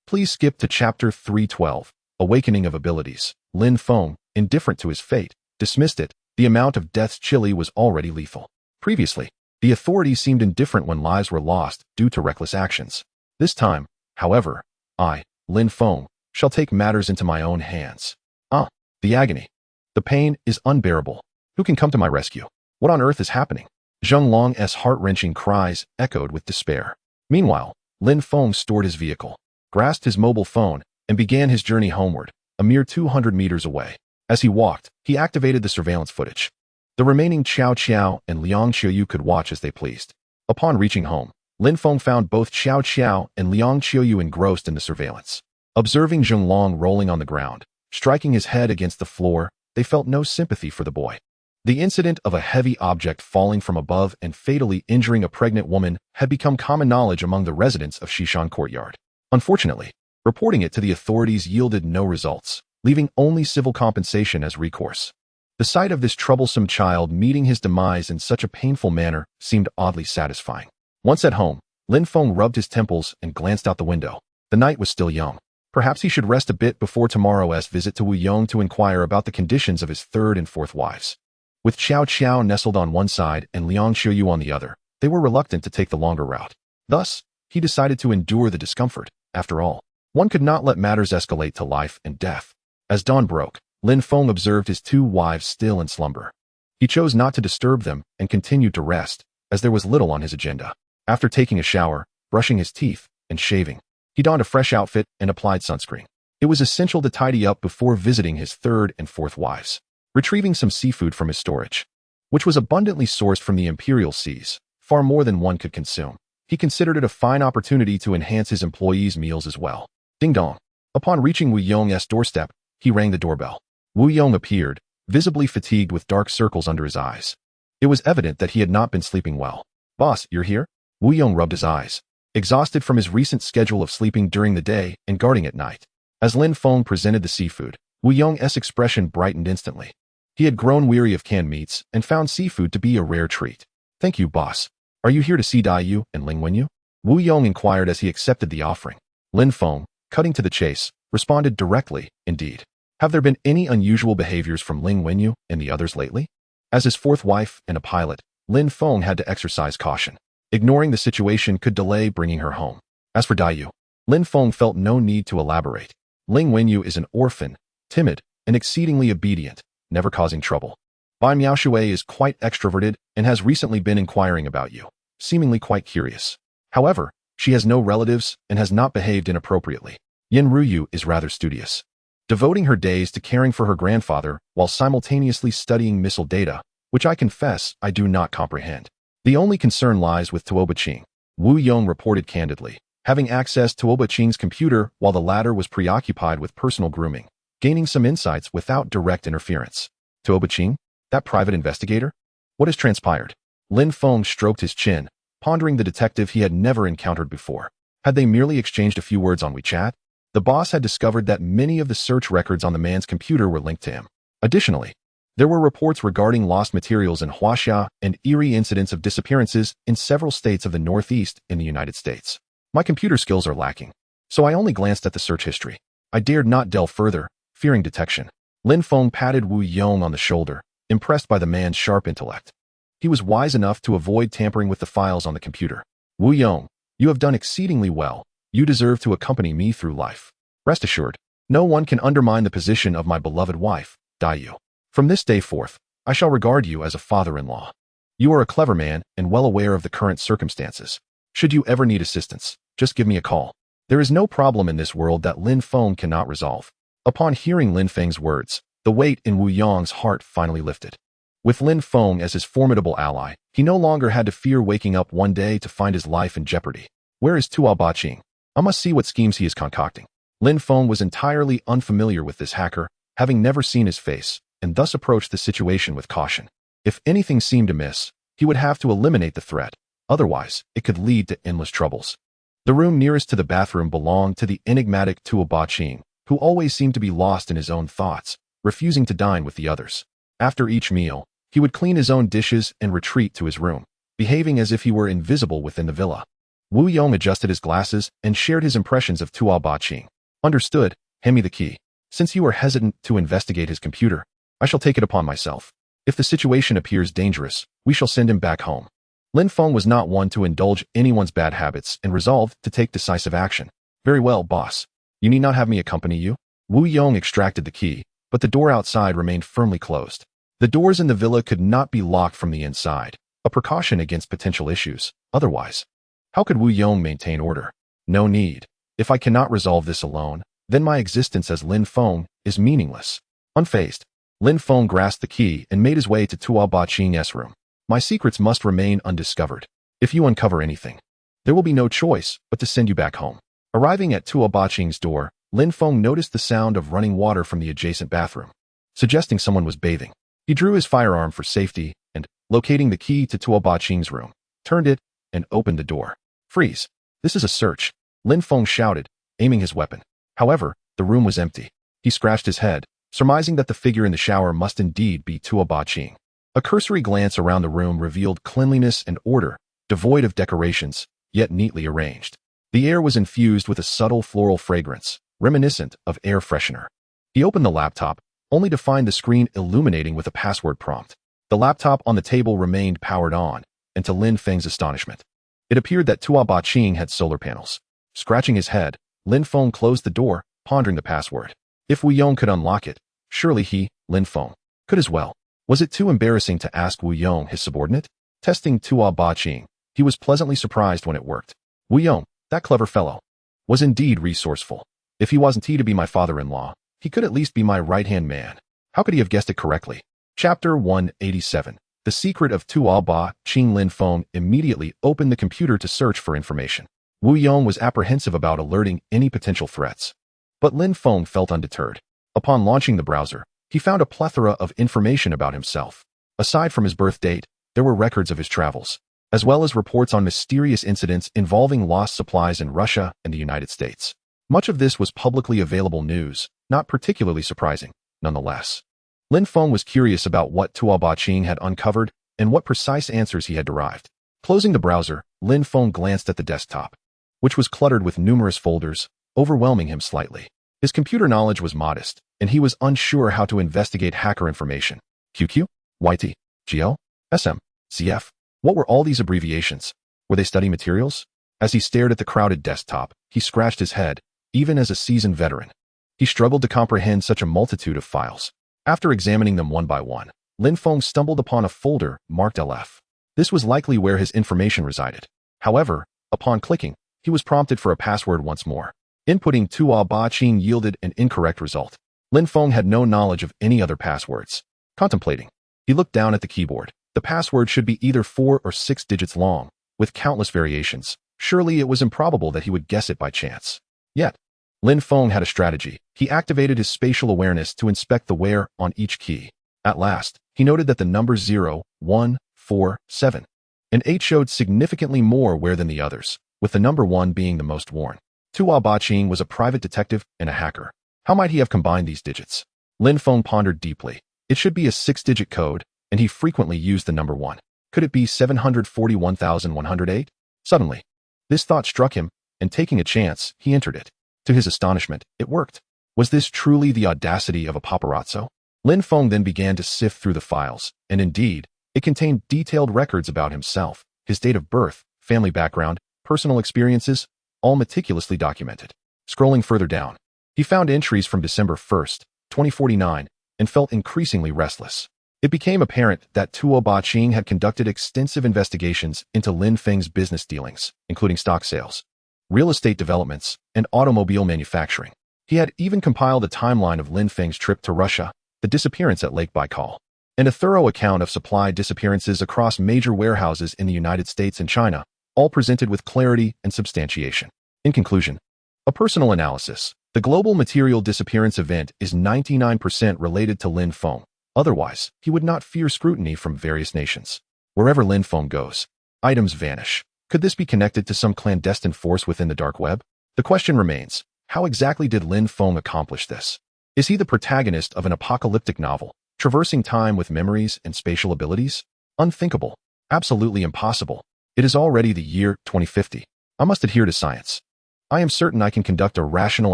A: please skip to Chapter 312, Awakening of Abilities. Lin Feng, indifferent to his fate, dismissed it. The amount of death's chili was already lethal. Previously, the authorities seemed indifferent when lives were lost due to reckless actions. This time, however, I, Lin Feng, shall take matters into my own hands. Ah, the agony. The pain is unbearable. Who can come to my rescue? What on earth is happening? Zheng Long's heart-wrenching cries echoed with despair. Meanwhile, Lin Feng stored his vehicle, grasped his mobile phone, and began his journey homeward, a mere 200 meters away. As he walked, he activated the surveillance footage. The remaining Qiao Qiao and Liang Qiuyu could watch as they pleased. Upon reaching home, Lin Feng found both Qiao Qiao and Liang Qiuyu engrossed in the surveillance. Observing Zheng Long rolling on the ground, striking his head against the floor, they felt no sympathy for the boy. The incident of a heavy object falling from above and fatally injuring a pregnant woman had become common knowledge among the residents of Shishan Courtyard. Unfortunately, reporting it to the authorities yielded no results, leaving only civil compensation as recourse. The sight of this troublesome child meeting his demise in such a painful manner seemed oddly satisfying. Once at home, Lin Feng rubbed his temples and glanced out the window. The night was still young. Perhaps he should rest a bit before tomorrow's visit to Wu Yong to inquire about the conditions of his third and fourth wives. With Xiao Qiao nestled on one side and Liang Xiuyu on the other, they were reluctant to take the longer route. Thus, he decided to endure the discomfort. After all, one could not let matters escalate to life and death. As dawn broke, Lin Feng observed his two wives still in slumber. He chose not to disturb them and continued to rest, as there was little on his agenda. After taking a shower, brushing his teeth, and shaving, he donned a fresh outfit and applied sunscreen. It was essential to tidy up before visiting his third and fourth wives. Retrieving some seafood from his storage, which was abundantly sourced from the imperial seas, far more than one could consume, he considered it a fine opportunity to enhance his employees' meals as well. Ding dong. Upon reaching Wu Yong's doorstep, he rang the doorbell. Wu Yong appeared, visibly fatigued with dark circles under his eyes. It was evident that he had not been sleeping well. Boss, you're here? Wu Yong rubbed his eyes, exhausted from his recent schedule of sleeping during the day and guarding at night. As Lin Feng presented the seafood, Wu Yong's expression brightened instantly. He had grown weary of canned meats and found seafood to be a rare treat. Thank you, boss. Are you here to see Dai Yu and Ling Wenyu? Wu Yong inquired as he accepted the offering. Lin Feng, cutting to the chase, responded directly, indeed. Have there been any unusual behaviors from Ling Wenyu and the others lately? As his fourth wife and a pilot, Lin Feng had to exercise caution. Ignoring the situation could delay bringing her home. As for Dai Yu, Lin Feng felt no need to elaborate. Ling Wenyu is an orphan, timid, and exceedingly obedient, never causing trouble. Bai Miaoshui is quite extroverted and has recently been inquiring about you, seemingly quite curious. However, she has no relatives and has not behaved inappropriately. Yin Ruyu is rather studious, devoting her days to caring for her grandfather while simultaneously studying missile data, which I confess I do not comprehend. The only concern lies with Tuoba Qing, Wu Yong reported candidly, having access to Tuoba Qing's computer while the latter was preoccupied with personal grooming, gaining some insights without direct interference. Tuoba Qing? That private investigator? What has transpired? Lin Feng stroked his chin, pondering the detective he had never encountered before. Had they merely exchanged a few words on WeChat? The boss had discovered that many of the search records on the man's computer were linked to him. Additionally, there were reports regarding lost materials in Huaxia and eerie incidents of disappearances in several states of the Northeast in the United States. My computer skills are lacking, so I only glanced at the search history. I dared not delve further, fearing detection. Lin Feng patted Wu Yong on the shoulder, impressed by the man's sharp intellect. He was wise enough to avoid tampering with the files on the computer. Wu Yong, you have done exceedingly well. You deserve to accompany me through life. Rest assured, no one can undermine the position of my beloved wife, Dai Yu. From this day forth, I shall regard you as a father-in-law. You are a clever man and well aware of the current circumstances. Should you ever need assistance, just give me a call. There is no problem in this world that Lin Feng cannot resolve. Upon hearing Lin Feng's words, the weight in Wu Yong's heart finally lifted. With Lin Feng as his formidable ally, he no longer had to fear waking up one day to find his life in jeopardy. Where is Tuoba Qing? I must see what schemes he is concocting. Lin Feng was entirely unfamiliar with this hacker, having never seen his face, and thus approached the situation with caution. If anything seemed amiss, he would have to eliminate the threat. Otherwise, it could lead to endless troubles. The room nearest to the bathroom belonged to the enigmatic Tuoba Qing, who always seemed to be lost in his own thoughts, refusing to dine with the others. After each meal, he would clean his own dishes and retreat to his room, behaving as if he were invisible within the villa. Wu Yong adjusted his glasses and shared his impressions of Tuoba Qing. Understood, hand me the key. Since you are hesitant to investigate his computer, I shall take it upon myself. If the situation appears dangerous, we shall send him back home. Lin Feng was not one to indulge anyone's bad habits and resolved to take decisive action. Very well, boss. You need not have me accompany you. Wu Yong extracted the key, but the door outside remained firmly closed. The doors in the villa could not be locked from the inside, a precaution against potential issues. Otherwise, how could Wu Yong maintain order? No need. If I cannot resolve this alone, then my existence as Lin Feng is meaningless. Unfazed, Lin Feng grasped the key and made his way to Tuoba Qing's room. My secrets must remain undiscovered. If you uncover anything, there will be no choice but to send you back home. Arriving at Tuoba Qing's door, Lin Feng noticed the sound of running water from the adjacent bathroom, suggesting someone was bathing. He drew his firearm for safety and, locating the key to Tuoba Qing's room, turned it and opened the door. Freeze. This is a search, Lin Feng shouted, aiming his weapon. However, the room was empty. He scratched his head, surmising that the figure in the shower must indeed be Tuoba Qing. A cursory glance around the room revealed cleanliness and order, devoid of decorations, yet neatly arranged. The air was infused with a subtle floral fragrance, reminiscent of air freshener. He opened the laptop, only to find the screen illuminating with a password prompt. The laptop on the table remained powered on, and to Lin Feng's astonishment, it appeared that Tuo Ba-Ching had solar panels. Scratching his head, Lin Feng closed the door, pondering the password. If Wu Yong could unlock it, surely he, Lin Feng, could as well. Was it too embarrassing to ask Wu Yong, his subordinate? Testing Tuo Ba-Ching, he was pleasantly surprised when it worked. Wu Yong, that clever fellow, was indeed resourceful. If he wasn't he to be my father-in-law, he could at least be my right-hand man. How could he have guessed it correctly? Chapter 187. The Secret of Tuo Ba-Ching. Lin Feng immediately opened the computer to search for information. Wu Yong was apprehensive about alerting any potential threats. But Lin Feng felt undeterred. Upon launching the browser, he found a plethora of information about himself. Aside from his birth date, there were records of his travels, as well as reports on mysterious incidents involving lost supplies in Russia and the United States. Much of this was publicly available news, not particularly surprising, nonetheless. Lin Feng was curious about what Tuo Ba-Ching had uncovered and what precise answers he had derived. Closing the browser, Lin Feng glanced at the desktop, which was cluttered with numerous folders, overwhelming him slightly. His computer knowledge was modest, and he was unsure how to investigate hacker information. QQ? YT? GL? SM? CF? What were all these abbreviations? Were they study materials? As he stared at the crowded desktop, he scratched his head, even as a seasoned veteran. He struggled to comprehend such a multitude of files. After examining them one by one, Lin Feng stumbled upon a folder marked LF. This was likely where his information resided. However, upon clicking, he was prompted for a password once more. Inputting Tuo Ba-Ching yielded an incorrect result. Lin Feng had no knowledge of any other passwords. Contemplating, he looked down at the keyboard. The password should be either 4 or 6 digits long, with countless variations. Surely it was improbable that he would guess it by chance. Yet, Lin Feng had a strategy. He activated his spatial awareness to inspect the wear on each key. At last, he noted that the numbers 0, 1, 4, 7, and 8 showed significantly more wear than the others, with the number 1 being the most worn. Tuo Ba-Ching was a private detective and a hacker. How might he have combined these digits? Lin Feng pondered deeply. It should be a 6-digit code, and he frequently used the number 1. Could it be 741,108? Suddenly, this thought struck him, and taking a chance, he entered it. To his astonishment, it worked. Was this truly the audacity of a paparazzo? Lin Feng then began to sift through the files, and indeed, it contained detailed records about himself, his date of birth, family background, personal experiences, all meticulously documented. Scrolling further down, he found entries from December 1st, 2049, and felt increasingly restless. It became apparent that Tuo Ba-Ching had conducted extensive investigations into Lin Feng's business dealings, including stock sales, real estate developments, and automobile manufacturing. He had even compiled a timeline of Lin Feng's trip to Russia, the disappearance at Lake Baikal, and a thorough account of supply disappearances across major warehouses in the United States and China, all presented with clarity and substantiation. In conclusion, a personal analysis. The global material disappearance event is 99% related to Lin Feng. Otherwise, he would not fear scrutiny from various nations. Wherever Lin Feng goes, items vanish. Could this be connected to some clandestine force within the dark web? The question remains, how exactly did Lin Feng accomplish this? Is he the protagonist of an apocalyptic novel, traversing time with memories and spatial abilities? Unthinkable. Absolutely impossible. It is already the year 2050. I must adhere to science. I am certain I can conduct a rational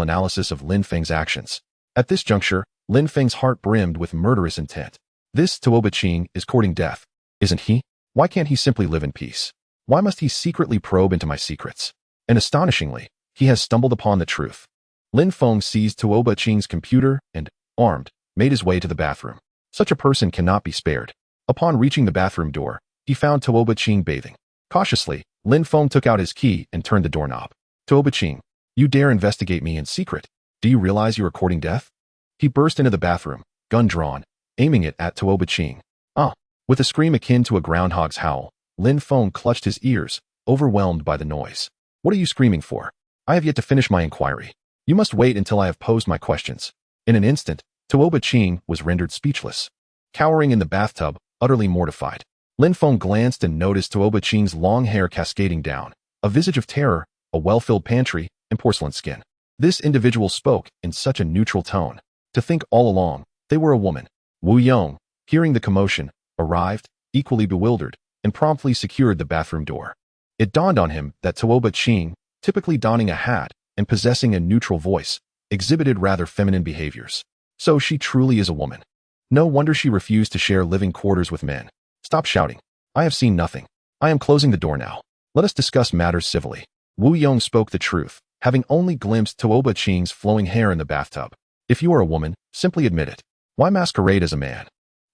A: analysis of Lin Feng's actions. At this juncture, Lin Feng's heart brimmed with murderous intent. This Tuo Ba-Ching is courting death, isn't he? Why can't he simply live in peace? Why must he secretly probe into my secrets? And astonishingly, he has stumbled upon the truth. Lin Feng seized Tuo Ba-Ching's computer and, armed, made his way to the bathroom. Such a person cannot be spared. Upon reaching the bathroom door, he found Tuo Ba-Ching bathing. Cautiously, Lin Feng took out his key and turned the doorknob. Tuo Ba-Ching, you dare investigate me in secret? Do you realize you are courting death? He burst into the bathroom, gun drawn, aiming it at Tuo Ba-Ching. Ah! With a scream akin to a groundhog's howl, Lin Feng clutched his ears, overwhelmed by the noise. What are you screaming for? I have yet to finish my inquiry. You must wait until I have posed my questions. In an instant, Tuo Ba-Ching was rendered speechless. Cowering in the bathtub, utterly mortified, Lin Feng glanced and noticed Tuo Ba-Ching's long hair cascading down, a visage of terror, a well-filled pantry, and porcelain skin. This individual spoke in such a neutral tone. To think all along, they were a woman. Wu Yong, hearing the commotion, arrived, equally bewildered, and promptly secured the bathroom door. It dawned on him that Tuo Ba-Ching, typically donning a hat and possessing a neutral voice, exhibited rather feminine behaviors. So she truly is a woman. No wonder she refused to share living quarters with men. Stop shouting. I have seen nothing. I am closing the door now. Let us discuss matters civilly. Wu Yong spoke the truth, having only glimpsed Tuoba Qing's flowing hair in the bathtub. If you are a woman, simply admit it. Why masquerade as a man?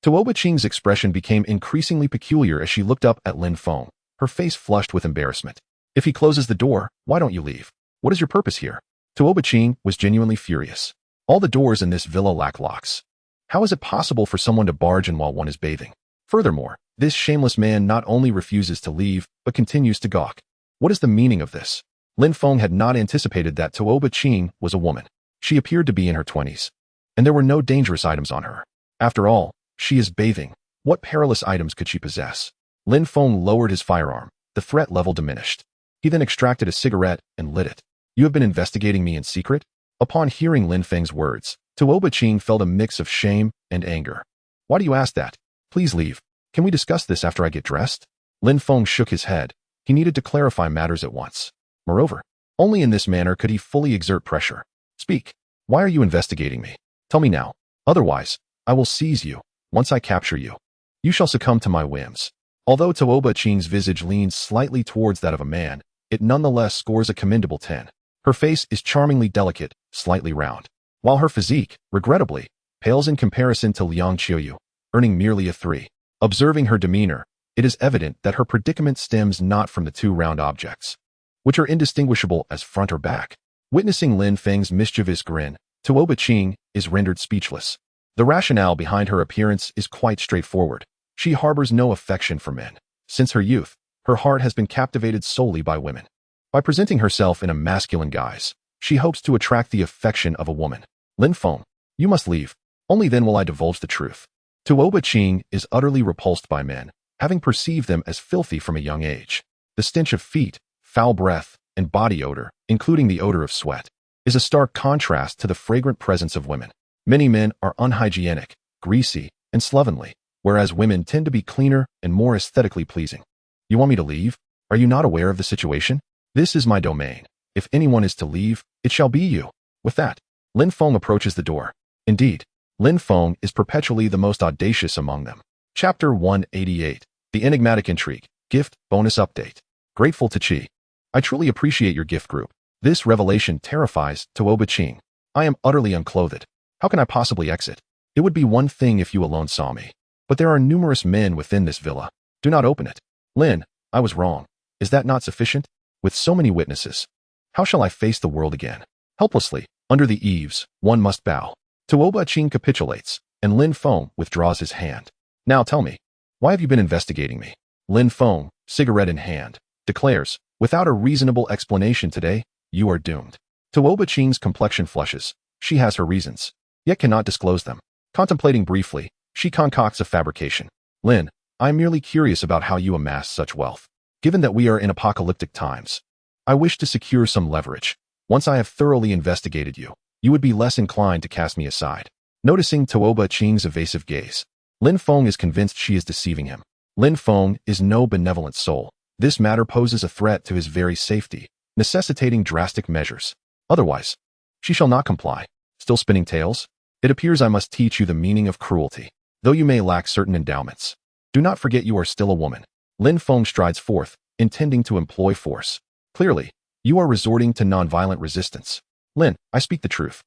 A: Tuoba Qing's expression became increasingly peculiar as she looked up at Lin Feng, her face flushed with embarrassment. If he closes the door, why don't you leave? What is your purpose here? Tuoba Qing was genuinely furious. All the doors in this villa lack locks. How is it possible for someone to barge in while one is bathing? Furthermore, this shameless man not only refuses to leave, but continues to gawk. What is the meaning of this? Lin Feng had not anticipated that Tuoba Qing was a woman. She appeared to be in her 20s. And there were no dangerous items on her. After all, she is bathing. What perilous items could she possess? Lin Feng lowered his firearm. The threat level diminished. He then extracted a cigarette and lit it. You have been investigating me in secret? Upon hearing Lin Feng's words, Tuoba Qing felt a mix of shame and anger. Why do you ask that? Please leave. Can we discuss this after I get dressed? Lin Feng shook his head. He needed to clarify matters at once. Moreover, only in this manner could he fully exert pressure. Speak. Why are you investigating me? Tell me now. Otherwise, I will seize you. Once I capture you, you shall succumb to my whims. Although Tuoba Qing's visage leans slightly towards that of a man, it nonetheless scores a commendable 10. Her face is charmingly delicate, slightly round, while her physique, regrettably, pales in comparison to Liang Qiuyu, earning merely a 3. Observing her demeanor, it is evident that her predicament stems not from the two round objects, which are indistinguishable as front or back. Witnessing Lin Feng's mischievous grin, Tuoba Qing is rendered speechless. The rationale behind her appearance is quite straightforward. She harbors no affection for men. Since her youth, her heart has been captivated solely by women. By presenting herself in a masculine guise, she hopes to attract the affection of a woman. Lin Feng, you must leave. Only then will I divulge the truth. Tuoba Qing is utterly repulsed by men, having perceived them as filthy from a young age. The stench of feet, foul breath, and body odor, including the odor of sweat, is a stark contrast to the fragrant presence of women. Many men are unhygienic, greasy, and slovenly, whereas women tend to be cleaner and more aesthetically pleasing. You want me to leave? Are you not aware of the situation? This is my domain. If anyone is to leave, it shall be you. With that, Lin Feng approaches the door. Indeed, Lin Feng is perpetually the most audacious among them. Chapter 188. The Enigmatic Intrigue. Gift Bonus Update. Grateful to Qi. I truly appreciate your gift group. This revelation terrifies Tuoba Qing. I am utterly unclothed. How can I possibly exit? It would be one thing if you alone saw me. But there are numerous men within this villa. Do not open it. Lin, I was wrong. Is that not sufficient? With so many witnesses, how shall I face the world again? Helplessly, under the eaves, one must bow. Tuoba Qing capitulates, and Lin Feng withdraws his hand. Now tell me, why have you been investigating me? Lin Feng, cigarette in hand, declares, without a reasonable explanation today, you are doomed. Tuoba Qing's complexion flushes. She has her reasons, yet cannot disclose them. Contemplating briefly, she concocts a fabrication. Lin, I am merely curious about how you amass such wealth. Given that we are in apocalyptic times, I wish to secure some leverage. Once I have thoroughly investigated you, you would be less inclined to cast me aside. Noticing Tuoba Qing's evasive gaze, Lin Feng is convinced she is deceiving him. Lin Feng is no benevolent soul. This matter poses a threat to his very safety, necessitating drastic measures. Otherwise, she shall not comply. Still spinning tales? It appears I must teach you the meaning of cruelty, though you may lack certain endowments. Do not forget you are still a woman. Lin Feng strides forth, intending to employ force. Clearly, you are resorting to nonviolent resistance. Lin, I speak the truth.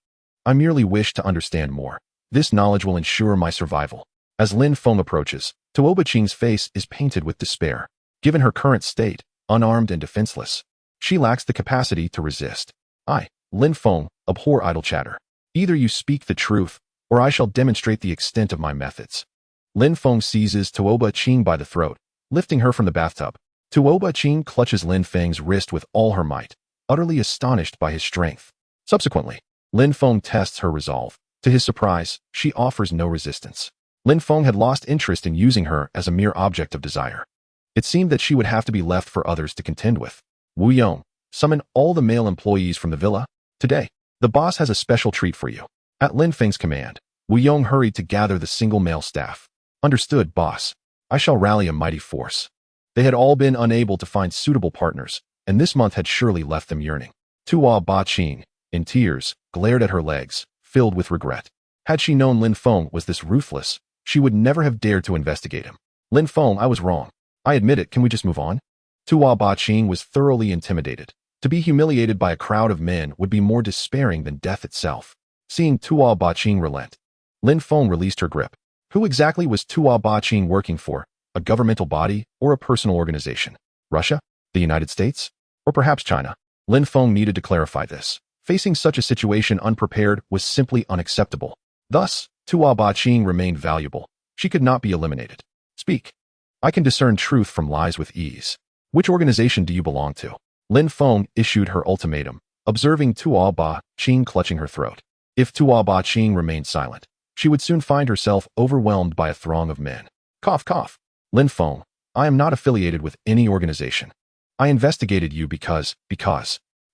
A: I merely wish to understand more. This knowledge will ensure my survival. As Lin Feng approaches, Tuoba Qing's face is painted with despair. Given her current state, unarmed and defenseless, she lacks the capacity to resist. I, Lin Feng, abhor idle chatter. Either you speak the truth, or I shall demonstrate the extent of my methods. Lin Feng seizes Tuoba Qing by the throat, lifting her from the bathtub. Tuoba Qing clutches Lin Feng's wrist with all her might, utterly astonished by his strength. Subsequently, Lin Feng tests her resolve. To his surprise, she offers no resistance. Lin Feng had lost interest in using her as a mere object of desire. It seemed that she would have to be left for others to contend with. Wu Yong, summon all the male employees from the villa. Today, the boss has a special treat for you. At Lin Feng's command, Wu Yong hurried to gather the single male staff. Understood, boss. I shall rally a mighty force. They had all been unable to find suitable partners, and this month had surely left them yearning. Tuoba Qing, in tears, glared at her legs, filled with regret. Had she known Lin Feng was this ruthless, she would never have dared to investigate him. Lin Feng, I was wrong. I admit it, can we just move on? Tua Ba-Ching was thoroughly intimidated. To be humiliated by a crowd of men would be more despairing than death itself. Seeing Tua Ba-Ching relent, Lin Feng released her grip. Who exactly was Tua Ba-Ching working for? A governmental body or a personal organization? Russia? The United States? Or perhaps China? Lin Feng needed to clarify this. Facing such a situation unprepared was simply unacceptable. Thus, Tua Ba-Ching remained valuable. She could not be eliminated. Speak. I can discern truth from lies with ease. Which organization do you belong to? Lin Feng issued her ultimatum, observing Tua Ba-Ching clutching her throat. If Tua Ba-Ching remained silent, she would soon find herself overwhelmed by a throng of men. Cough, cough. Lin Feng, I am not affiliated with any organization. I investigated you because.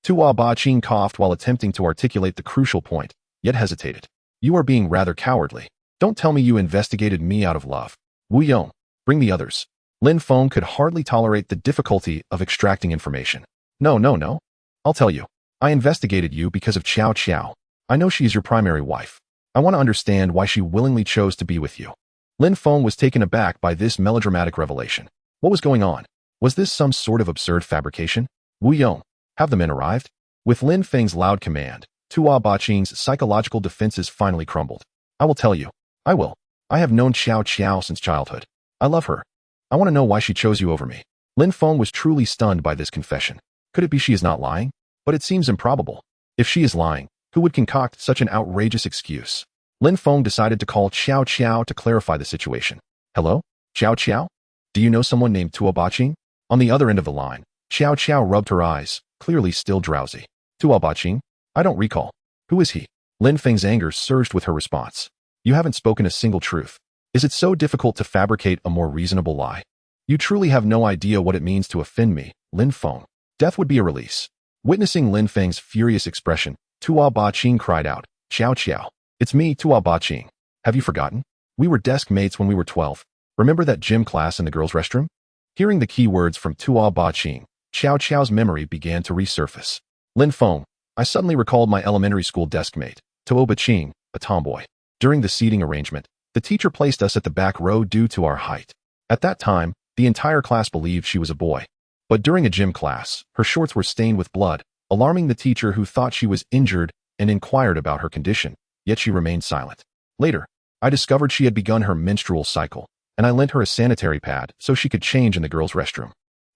A: Tua Ba-Ching coughed while attempting to articulate the crucial point, yet hesitated. You are being rather cowardly. Don't tell me you investigated me out of love. Wu Yong, bring the others. Lin Feng could hardly tolerate the difficulty of extracting information. No. I'll tell you. I investigated you because of Qiao Qiao. I know she is your primary wife. I want to understand why she willingly chose to be with you. Lin Feng was taken aback by this melodramatic revelation. What was going on? Was this some sort of absurd fabrication? Wu Yong, have the men arrived? With Lin Feng's loud command, Tua Ba-Ching's psychological defenses finally crumbled. I will tell you. I will. I have known Qiao Qiao since childhood. I love her. I want to know why she chose you over me. Lin Feng was truly stunned by this confession. Could it be she is not lying? But it seems improbable. If she is lying, who would concoct such an outrageous excuse? Lin Feng decided to call Qiao Qiao to clarify the situation. Hello? Qiao Qiao? Do you know someone named Tua Ba-Ching? On the other end of the line, Qiao Qiao rubbed her eyes, clearly still drowsy. Tua Ba-Ching? I don't recall. Who is he? Lin Feng's anger surged with her response. You haven't spoken a single truth. Is it so difficult to fabricate a more reasonable lie? You truly have no idea what it means to offend me, Lin Feng. Death would be a release. Witnessing Lin Feng's furious expression, Tua Ba-Ching cried out, Qiao Qiao. It's me, Tua Ba-Ching. Have you forgotten? We were desk mates when we were 12. Remember that gym class in the girls' restroom? Hearing the key words from Tua Ba-Ching, Qiao Qiao's memory began to resurface. Lin Feng, I suddenly recalled my elementary school desk mate, Tua Ba-Ching, a tomboy. During the seating arrangement, the teacher placed us at the back row due to our height. At that time, the entire class believed she was a boy. But during a gym class, her shorts were stained with blood, alarming the teacher who thought she was injured and inquired about her condition, yet she remained silent. Later, I discovered she had begun her menstrual cycle, and I lent her a sanitary pad so she could change in the girls' restroom.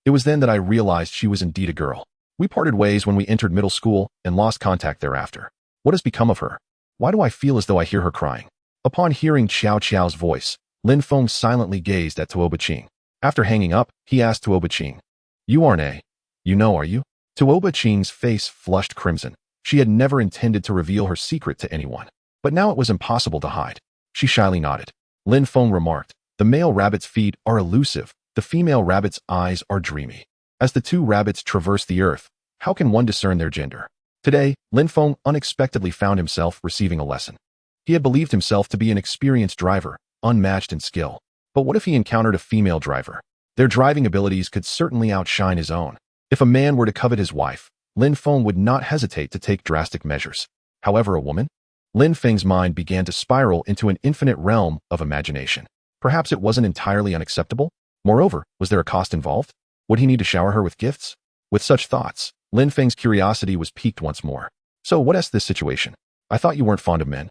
A: It was then that I realized she was indeed a girl. We parted ways when we entered middle school and lost contact thereafter. What has become of her? Why do I feel as though I hear her crying? Upon hearing Qiao Qiao's voice, Lin Feng silently gazed at Tua Ba-Ching. After hanging up, he asked Tua Ba-Ching, You aren't are you? Tua Ba-Ching's face flushed crimson. She had never intended to reveal her secret to anyone. But now it was impossible to hide. She shyly nodded. Lin Feng remarked, The male rabbit's feet are elusive, the female rabbit's eyes are dreamy. As the two rabbits traverse the earth, how can one discern their gender? Today, Lin Feng unexpectedly found himself receiving a lesson. He had believed himself to be an experienced driver, unmatched in skill. But what if he encountered a female driver? Their driving abilities could certainly outshine his own. If a man were to covet his wife, Lin Feng would not hesitate to take drastic measures. However, a woman? Lin Feng's mind began to spiral into an infinite realm of imagination. Perhaps it wasn't entirely unacceptable? Moreover, was there a cost involved? Would he need to shower her with gifts? With such thoughts, Lin Feng's curiosity was piqued once more. So what is this situation? I thought you weren't fond of men.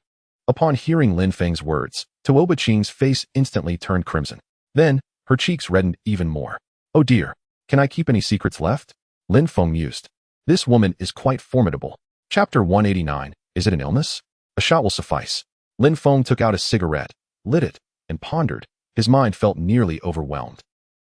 A: Upon hearing Lin Feng's words, Tua Ba-Ching's face instantly turned crimson. Then, her cheeks reddened even more. Oh dear, can I keep any secrets left? Lin Feng mused. This woman is quite formidable. Chapter 189, Is it an illness? A shot will suffice. Lin Feng took out a cigarette, lit it, and pondered. His mind felt nearly overwhelmed.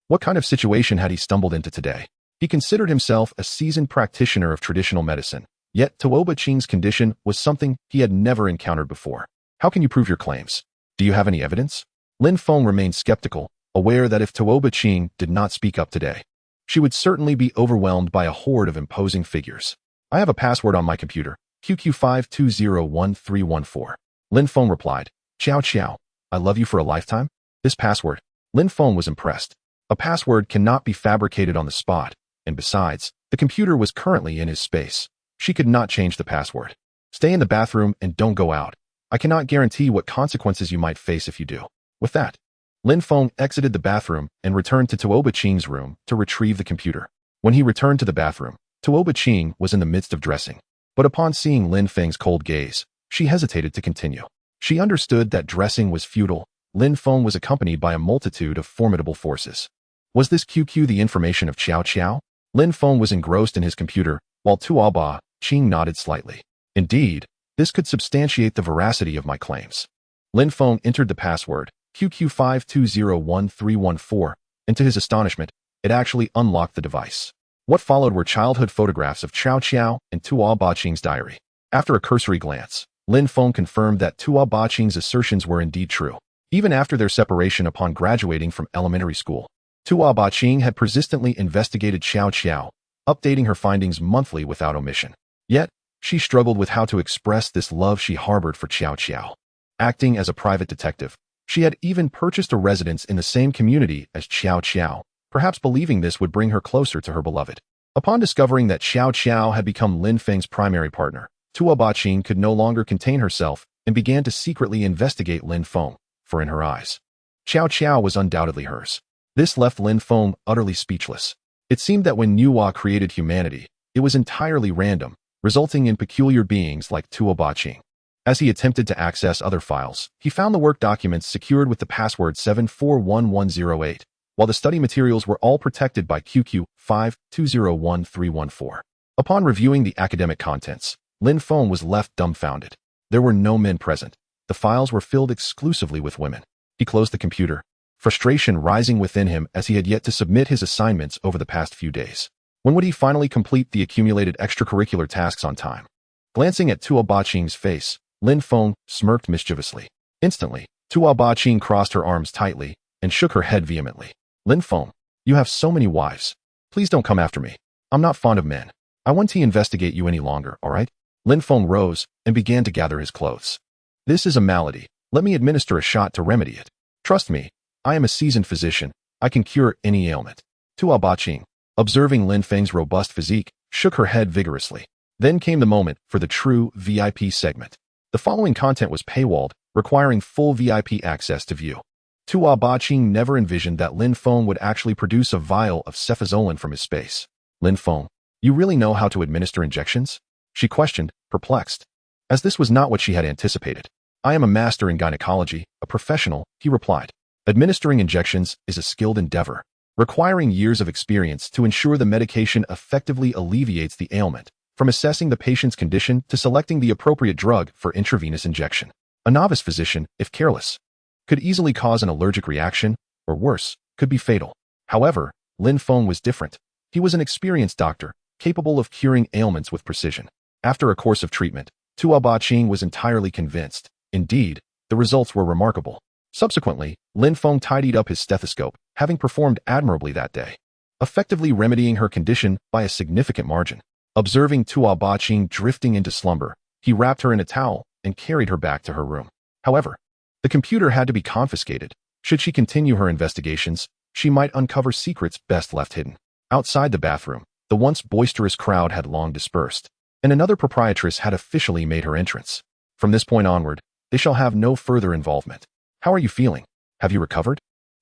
A: What kind of situation had he stumbled into today? He considered himself a seasoned practitioner of traditional medicine, yet Tua Ba-Ching's condition was something he had never encountered before. How can you prove your claims? Do you have any evidence? Lin Feng remained skeptical, aware that if Tua Ba-Ching did not speak up today, she would certainly be overwhelmed by a horde of imposing figures. I have a password on my computer, QQ5201314. Lin Feng replied, Qiao Qiao, I love you for a lifetime? This password. Lin Feng was impressed. A password cannot be fabricated on the spot, and besides, the computer was currently in his space. She could not change the password. Stay in the bathroom and don't go out. I cannot guarantee what consequences you might face if you do. With that, Lin Feng exited the bathroom and returned to Tuoba Qing's room to retrieve the computer. When he returned to the bathroom, Tuoba Qing was in the midst of dressing. But upon seeing Lin Feng's cold gaze, she hesitated to continue. She understood that dressing was futile. Lin Feng was accompanied by a multitude of formidable forces. Was this QQ the information of Qiao Qiao? Lin Feng was engrossed in his computer, while Tuoba Qing nodded slightly. Indeed, this could substantiate the veracity of my claims. Lin Feng entered the password, QQ52011314, and to his astonishment, it actually unlocked the device. What followed were childhood photographs of Qiao Qiao and Tuoba Qing's diary. After a cursory glance, Lin Feng confirmed that Tuoba Qing's assertions were indeed true. Even after their separation upon graduating from elementary school, Tuoba Qing had persistently investigated Qiao Qiao, updating her findings monthly without omission. Yet, she struggled with how to express this love she harbored for Qiao Qiao. Acting as a private detective, she had even purchased a residence in the same community as Qiao Qiao, perhaps believing this would bring her closer to her beloved. Upon discovering that Qiao Qiao had become Lin Feng's primary partner, Tuoba Qing could no longer contain herself and began to secretly investigate Lin Feng, for in her eyes, Qiao Qiao was undoubtedly hers. This left Lin Feng utterly speechless. It seemed that when Nuwa created humanity, it was entirely random, resulting in peculiar beings like Tuoba Qing. As he attempted to access other files, he found the work documents secured with the password 741108, while the study materials were all protected by QQ52011314. Upon reviewing the academic contents, Lin Feng was left dumbfounded. There were no men present. The files were filled exclusively with women. He closed the computer, frustration rising within him as he had yet to submit his assignments over the past few days. When would he finally complete the accumulated extracurricular tasks on time? Glancing at Tuoba Qing's face, Lin Feng smirked mischievously. Instantly, Tuoba Qing crossed her arms tightly and shook her head vehemently. Lin Feng, you have so many wives. Please don't come after me. I'm not fond of men. I won't to investigate you any longer, all right? Lin Feng rose and began to gather his clothes. This is a malady. Let me administer a shot to remedy it. Trust me, I am a seasoned physician. I can cure any ailment. Tuoba Qing, observing Lin Feng's robust physique, shook her head vigorously. Then came the moment for the true VIP segment. The following content was paywalled, requiring full VIP access to view. Tuoba Qing never envisioned that Lin Feng would actually produce a vial of cefazolin from his space. Lin Feng, you really know how to administer injections? She questioned, perplexed. As this was not what she had anticipated. I am a master in gynecology, a professional, he replied. Administering injections is a skilled endeavor, requiring years of experience to ensure the medication effectively alleviates the ailment, from assessing the patient's condition to selecting the appropriate drug for intravenous injection. A novice physician, if careless, could easily cause an allergic reaction, or worse, could be fatal. However, Lin Feng was different. He was an experienced doctor, capable of curing ailments with precision. After a course of treatment, Tuoba Qing was entirely convinced. Indeed, the results were remarkable. Subsequently, Lin Feng tidied up his stethoscope, having performed admirably that day, effectively remedying her condition by a significant margin. Observing Tuoba Qing drifting into slumber, he wrapped her in a towel and carried her back to her room. However, the computer had to be confiscated. Should she continue her investigations, she might uncover secrets best left hidden. Outside the bathroom, the once boisterous crowd had long dispersed, and another proprietress had officially made her entrance. From this point onward, they shall have no further involvement. How are you feeling? Have you recovered?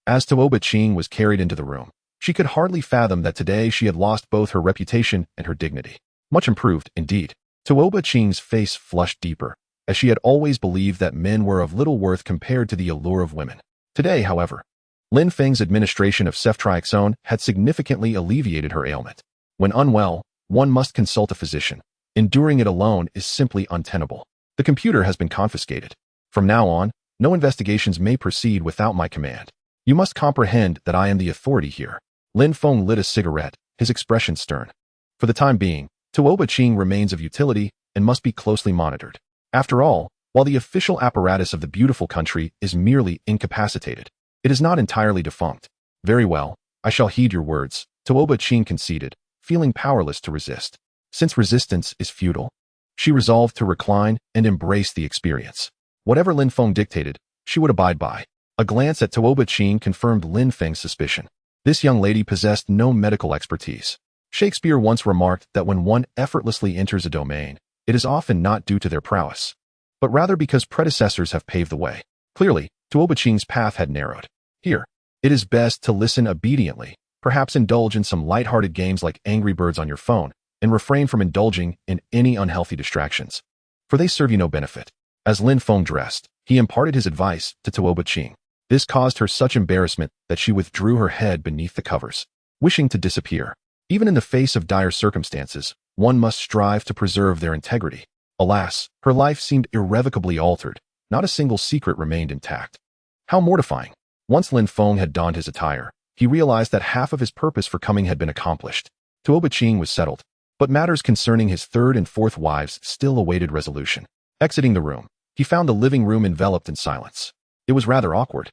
A: As Tuoba Qing was carried into the room, she could hardly fathom that today she had lost both her reputation and her dignity. Much improved, indeed. Tuoba Qing's face flushed deeper, as she had always believed that men were of little worth compared to the allure of women. Today, however, Lin Feng's administration of ceftriaxone had significantly alleviated her ailment. When unwell, one must consult a physician. Enduring it alone is simply untenable. The computer has been confiscated. From now on, no investigations may proceed without my command. You must comprehend that I am the authority here. Lin Feng lit a cigarette, his expression stern. For the time being, Tuoba Qing remains of utility and must be closely monitored. After all, while the official apparatus of the beautiful country is merely incapacitated, it is not entirely defunct. Very well, I shall heed your words, Tuoba Qing conceded, feeling powerless to resist. Since resistance is futile, she resolved to recline and embrace the experience. Whatever Lin Feng dictated, she would abide by. A glance at Tuoba Qing confirmed Lin Feng's suspicion. This young lady possessed no medical expertise. Shakespeare once remarked that when one effortlessly enters a domain, it is often not due to their prowess, but rather because predecessors have paved the way. Clearly, Tuo Baqing's path had narrowed. Here, it is best to listen obediently, perhaps indulge in some light-hearted games like Angry Birds on your phone, and refrain from indulging in any unhealthy distractions, for they serve you no benefit. As Lin Feng dressed, he imparted his advice to Tuo Baqing. This caused her such embarrassment that she withdrew her head beneath the covers, wishing to disappear. Even in the face of dire circumstances, one must strive to preserve their integrity. Alas, her life seemed irrevocably altered. Not a single secret remained intact. How mortifying! Once Lin Feng had donned his attire, he realized that half of his purpose for coming had been accomplished. Tuo Baqing was settled, but matters concerning his third and fourth wives still awaited resolution. Exiting the room, he found the living room enveloped in silence. It was rather awkward.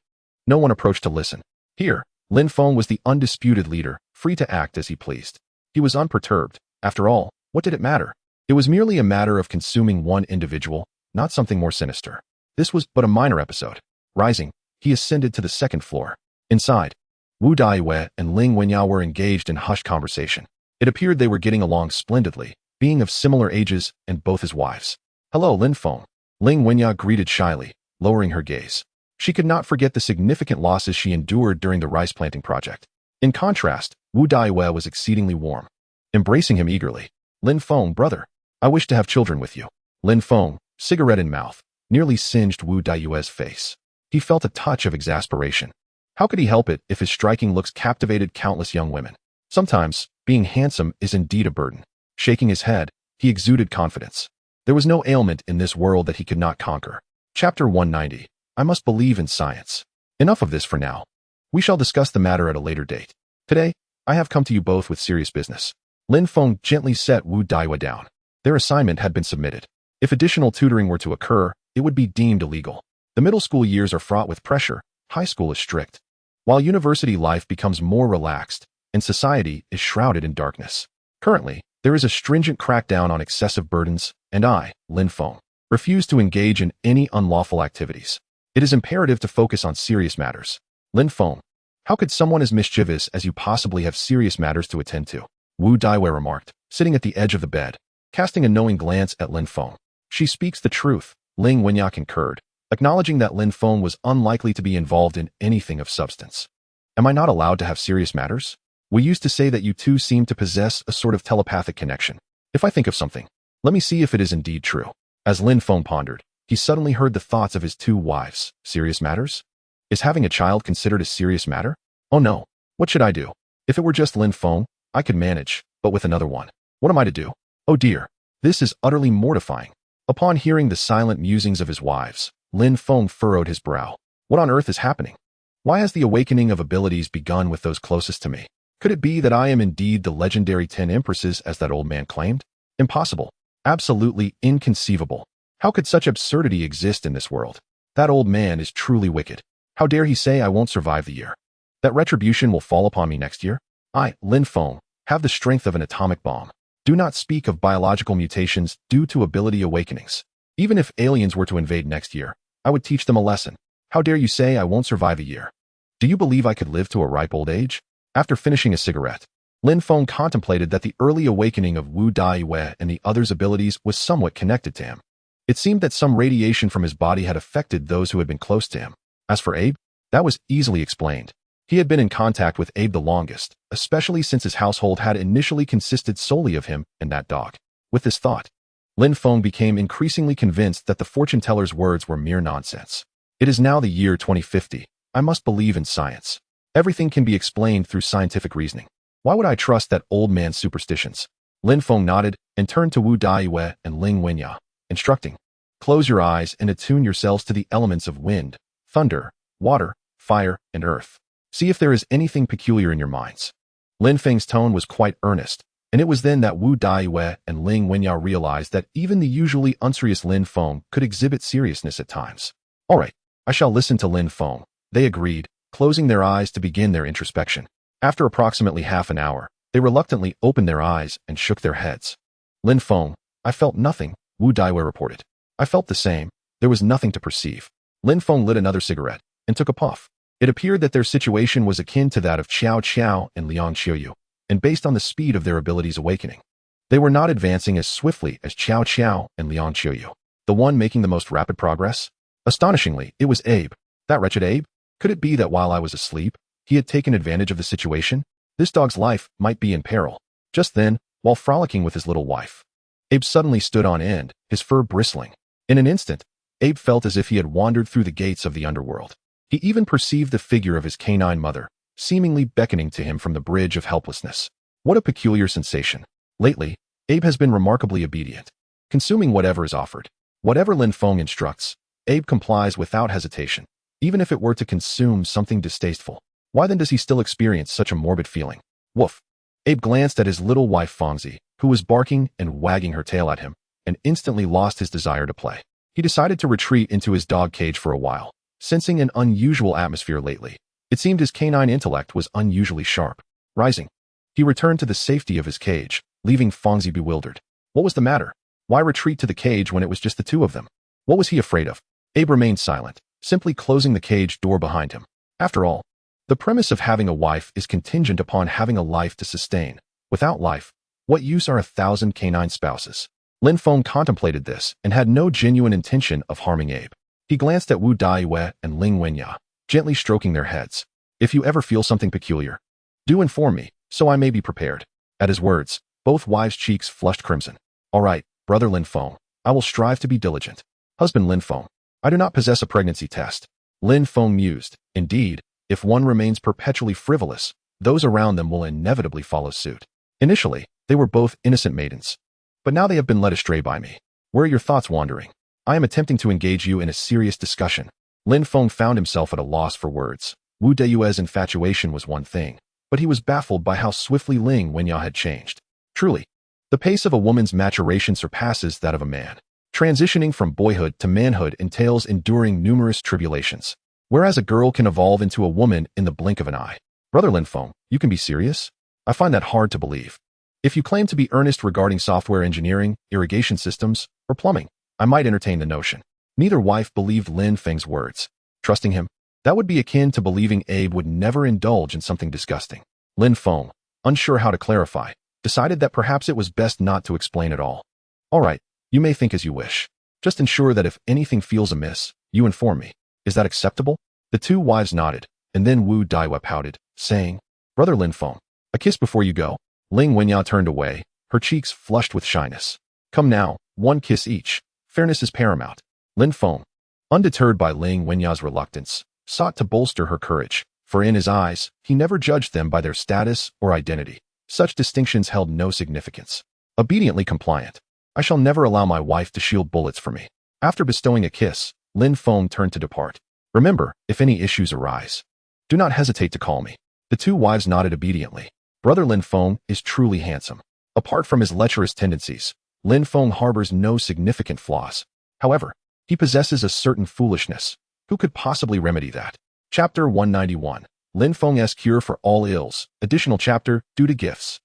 A: No one approached to listen. Here, Lin Feng was the undisputed leader, free to act as he pleased. He was unperturbed. After all, what did it matter? It was merely a matter of consuming one individual, not something more sinister. This was but a minor episode. Rising, he ascended to the second floor. Inside, Wu Daiwei and Ling Wenyao were engaged in hushed conversation. It appeared they were getting along splendidly, being of similar ages and both his wives. "Hello, Lin Feng," Ling Wenyao greeted shyly, lowering her gaze. She could not forget the significant losses she endured during the rice planting project. In contrast, Wu Daiwei was exceedingly warm, embracing him eagerly. "Lin Feng, brother, I wish to have children with you." Lin Feng, cigarette in mouth, nearly singed Wu Daiwei's face. He felt a touch of exasperation. How could he help it if his striking looks captivated countless young women? Sometimes, being handsome is indeed a burden. Shaking his head, he exuded confidence. There was no ailment in this world that he could not conquer. Chapter 190. I must believe in science. Enough of this for now. We shall discuss the matter at a later date. Today, I have come to you both with serious business. Lin Feng gently set Wu Daiwei down. Their assignment had been submitted. If additional tutoring were to occur, it would be deemed illegal. The middle school years are fraught with pressure, high school is strict, while university life becomes more relaxed, and society is shrouded in darkness. Currently, there is a stringent crackdown on excessive burdens, and I, Lin Feng, refuse to engage in any unlawful activities. It is imperative to focus on serious matters. Lin Feng, how could someone as mischievous as you possibly have serious matters to attend to? Wu Daiwei remarked, sitting at the edge of the bed, casting a knowing glance at Lin Feng. She speaks the truth, Ling Wenyao concurred, acknowledging that Lin Feng was unlikely to be involved in anything of substance. Am I not allowed to have serious matters? We used to say that you two seem to possess a sort of telepathic connection. If I think of something, let me see if it is indeed true. As Lin Feng pondered, he suddenly heard the thoughts of his two wives. Serious matters? Is having a child considered a serious matter? Oh no. What should I do? If it were just Lin Feng, I could manage, but with another one, what am I to do? Oh dear. This is utterly mortifying. Upon hearing the silent musings of his wives, Lin Feng furrowed his brow. What on earth is happening? Why has the awakening of abilities begun with those closest to me? Could it be that I am indeed the legendary 10 empresses as that old man claimed? Impossible. Absolutely inconceivable. How could such absurdity exist in this world? That old man is truly wicked. How dare he say I won't survive the year? That retribution will fall upon me next year? I, Lin Feng, have the strength of an atomic bomb. Do not speak of biological mutations due to ability awakenings. Even if aliens were to invade next year, I would teach them a lesson. How dare you say I won't survive a year? Do you believe I could live to a ripe old age? After finishing a cigarette, Lin Feng contemplated that the early awakening of Wu Daiwei and the other's abilities was somewhat connected to him. It seemed that some radiation from his body had affected those who had been close to him. As for Abe, that was easily explained. He had been in contact with Abe the longest, especially since his household had initially consisted solely of him and that dog. With this thought, Lin Feng became increasingly convinced that the fortune teller's words were mere nonsense. It is now the year 2050. I must believe in science. Everything can be explained through scientific reasoning. Why would I trust that old man's superstitions? Lin Feng nodded and turned to Wu Daiwei and Ling Wenyao, instructing, close your eyes and attune yourselves to the elements of wind, thunder, water, fire, and earth. See if there is anything peculiar in your minds. Lin Feng's tone was quite earnest, and it was then that Wu Daiwei and Ling Wenyao realized that even the usually unserious Lin Feng could exhibit seriousness at times. All right, I shall listen to Lin Feng, they agreed, closing their eyes to begin their introspection. After approximately half an hour, they reluctantly opened their eyes and shook their heads. Lin Feng, I felt nothing, Wu Daiwei reported. I felt the same. There was nothing to perceive. Lin Feng lit another cigarette and took a puff. It appeared that their situation was akin to that of Qiao Qiao and Liang Qiuyu, and based on the speed of their abilities awakening. They were not advancing as swiftly as Qiao Qiao and Liang Qiuyu. The one making the most rapid progress? Astonishingly, it was Abe. That wretched Abe? Could it be that while I was asleep, he had taken advantage of the situation? This dog's life might be in peril. Just then, while frolicking with his little wife, Abe suddenly stood on end, his fur bristling. In an instant, Abe felt as if he had wandered through the gates of the underworld. He even perceived the figure of his canine mother, seemingly beckoning to him from the bridge of helplessness. What a peculiar sensation. Lately, Abe has been remarkably obedient, consuming whatever is offered. Whatever Lin Feng instructs, Abe complies without hesitation, even if it were to consume something distasteful. Why then does he still experience such a morbid feeling? Woof. Abe glanced at his little wife Fangzi, who was barking and wagging her tail at him, and instantly lost his desire to play. He decided to retreat into his dog cage for a while, sensing an unusual atmosphere lately. It seemed his canine intellect was unusually sharp. Rising, he returned to the safety of his cage, leaving Fangzi bewildered. What was the matter? Why retreat to the cage when it was just the two of them? What was he afraid of? Abe remained silent, simply closing the cage door behind him. After all, the premise of having a wife is contingent upon having a life to sustain. Without life, what use are 1,000 canine spouses? Lin Feng contemplated this and had no genuine intention of harming Abe. He glanced at Wu Daiyue and Ling Wenya, gently stroking their heads. If you ever feel something peculiar, do inform me, so I may be prepared. At his words, both wives' cheeks flushed crimson. All right, brother Lin Feng, I will strive to be diligent. Husband Lin Feng, I do not possess a pregnancy test. Lin Feng mused. Indeed, if one remains perpetually frivolous, those around them will inevitably follow suit. Initially, they were both innocent maidens. But now they have been led astray by me. Where are your thoughts wandering? I am attempting to engage you in a serious discussion. Lin Feng found himself at a loss for words. Wu Daiyue's infatuation was one thing, but he was baffled by how swiftly Ling Wenya had changed. Truly, the pace of a woman's maturation surpasses that of a man. Transitioning from boyhood to manhood entails enduring numerous tribulations, whereas a girl can evolve into a woman in the blink of an eye. Brother Lin Feng, you can be serious? I find that hard to believe. If you claim to be earnest regarding software engineering, irrigation systems, or plumbing, I might entertain the notion. Neither wife believed Lin Feng's words. Trusting him, that would be akin to believing Abe would never indulge in something disgusting. Lin Feng, unsure how to clarify, decided that perhaps it was best not to explain at all. All right, you may think as you wish. Just ensure that if anything feels amiss, you inform me. Is that acceptable? The two wives nodded, and then Wu Daiyue pouted, saying, Brother Lin Feng, a kiss before you go. Ling Wenya turned away, her cheeks flushed with shyness. Come now, one kiss each. Fairness is paramount. Lin Feng, undeterred by Ling Wenya's reluctance, sought to bolster her courage, for in his eyes, he never judged them by their status or identity. Such distinctions held no significance. Obediently compliant, I shall never allow my wife to shield bullets for me. After bestowing a kiss, Lin Feng turned to depart. Remember, if any issues arise, do not hesitate to call me. The two wives nodded obediently. Brother Lin Feng is truly handsome. Apart from his lecherous tendencies, Lin Feng harbors no significant flaws. However, he possesses a certain foolishness. Who could possibly remedy that? Chapter 191. Lin Feng's Cure for All Ills. Additional chapter, Due to Gifts.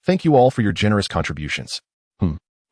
A: Thank you all for your generous contributions.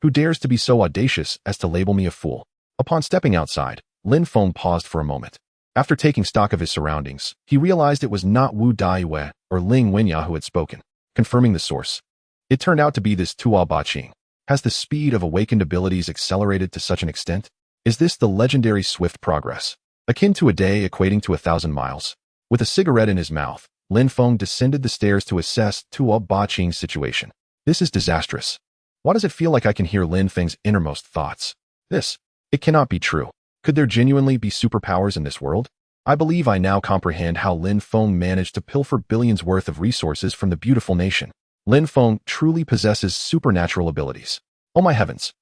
A: Who dares to be so audacious as to label me a fool? Upon stepping outside, Lin Feng paused for a moment. After taking stock of his surroundings, he realized it was not Wu Daiyue or Ling Wenya who had spoken. Confirming the source, it turned out to be this Tuo Baqing. Has the speed of awakened abilities accelerated to such an extent? Is this the legendary swift progress, akin to a day equating to 1,000 miles? With a cigarette in his mouth, Lin Feng descended the stairs to assess Tuo Baqing's situation. This is disastrous. Why does it feel like I can hear Lin Feng's innermost thoughts? It cannot be true. Could there genuinely be superpowers in this world? I believe I now comprehend how Lin Feng managed to pilfer billions worth of resources from the beautiful nation. Lin Feng truly possesses supernatural abilities. Oh my heavens!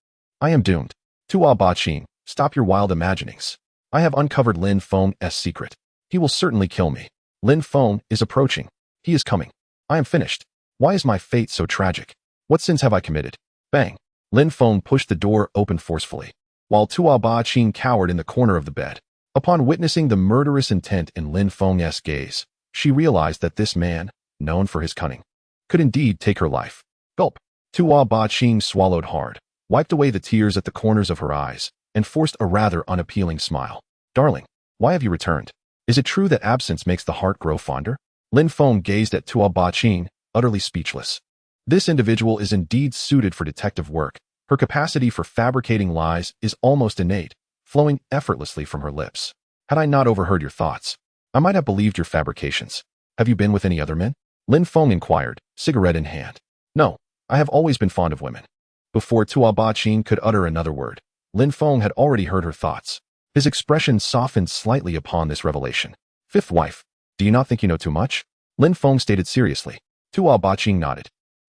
A: I am doomed. Tuo Baqing, stop your wild imaginings. I have uncovered Lin Feng's secret. He will certainly kill me. Lin Feng is approaching. He is coming. I am finished. Why is my fate so tragic? What sins have I committed? Bang! Lin Feng pushed the door open forcefully, while Tuo Baqing cowered in the corner of the bed. Upon witnessing the murderous intent in Lin Feng's gaze, she realized that this man, known for his cunning, could indeed take her life. Gulp. Tuo Baqing swallowed hard, wiped away the tears at the corners of her eyes, and forced a rather unappealing smile. Darling, why have you returned? Is it true that absence makes the heart grow fonder? Lin Feng gazed at Tuo Baqing, utterly speechless. This individual is indeed suited for detective work. Her capacity for fabricating lies is almost innate, flowing effortlessly from her lips. Had I not overheard your thoughts, I might have believed your fabrications. Have you been with any other men? Lin Feng inquired, cigarette in hand. No, I have always been fond of women. Before Tua Ba-Qing could utter another word, Lin Feng had already heard her thoughts. His expression softened slightly upon this revelation. Fifth wife, do you not think you know too much? Lin Feng stated seriously. Tua Ba-Qing nodded,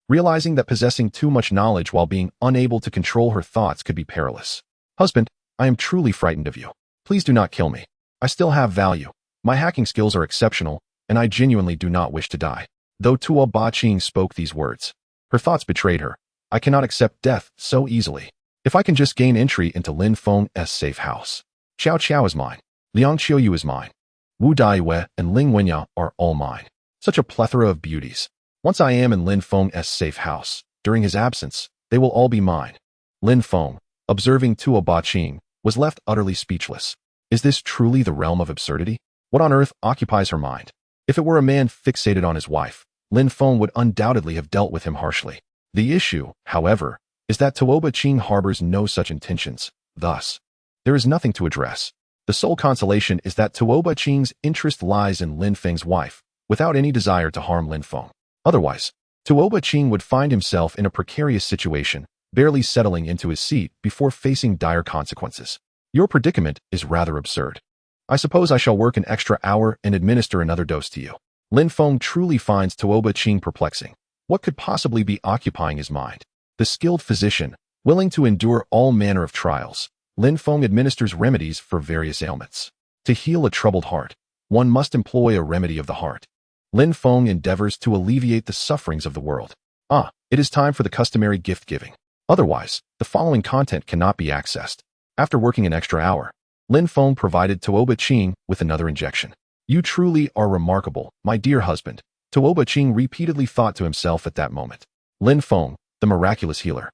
A: realizing that possessing too much knowledge while being unable to control her thoughts could be perilous. Husband, I am truly frightened of you. Please do not kill me. I still have value. My hacking skills are exceptional, and I genuinely do not wish to die. Though Tua Ba-Qing spoke these words, her thoughts betrayed her. I cannot accept death so easily. If I can just gain entry into Lin Feng's safe house. Xiao Qiao is mine. Liang Qiuyu is mine. Wu Daiyue and Ling Wenyao are all mine. Such a plethora of beauties. Once I am in Lin Feng's safe house, during his absence, they will all be mine. Lin Feng, observing Tua Ba-Qing, was left utterly speechless. Is this truly the realm of absurdity? What on earth occupies her mind? If it were a man fixated on his wife, Lin Feng would undoubtedly have dealt with him harshly. The issue, however, is that Tua Ba-Qing harbors no such intentions. Thus, there is nothing to address. The sole consolation is that Tua Ba-Qing's interest lies in Lin Feng's wife, without any desire to harm Lin Feng. Otherwise, Tua Ba-Qing would find himself in a precarious situation, barely settling into his seat before facing dire consequences. Your predicament is rather absurd. I suppose I shall work an extra hour and administer another dose to you. Lin Feng truly finds Tua Ba-Qing perplexing. What could possibly be occupying his mind? The skilled physician, willing to endure all manner of trials, Lin Feng administers remedies for various ailments. To heal a troubled heart, one must employ a remedy of the heart. Lin Feng endeavors to alleviate the sufferings of the world. It is time for the customary gift-giving. Otherwise, the following content cannot be accessed. After working an extra hour, Lin Feng provided Tua Ba-Qing with another injection. You truly are remarkable, my dear husband, Tua Ba-Qing repeatedly thought to himself at that moment. Lin Feng, the miraculous healer,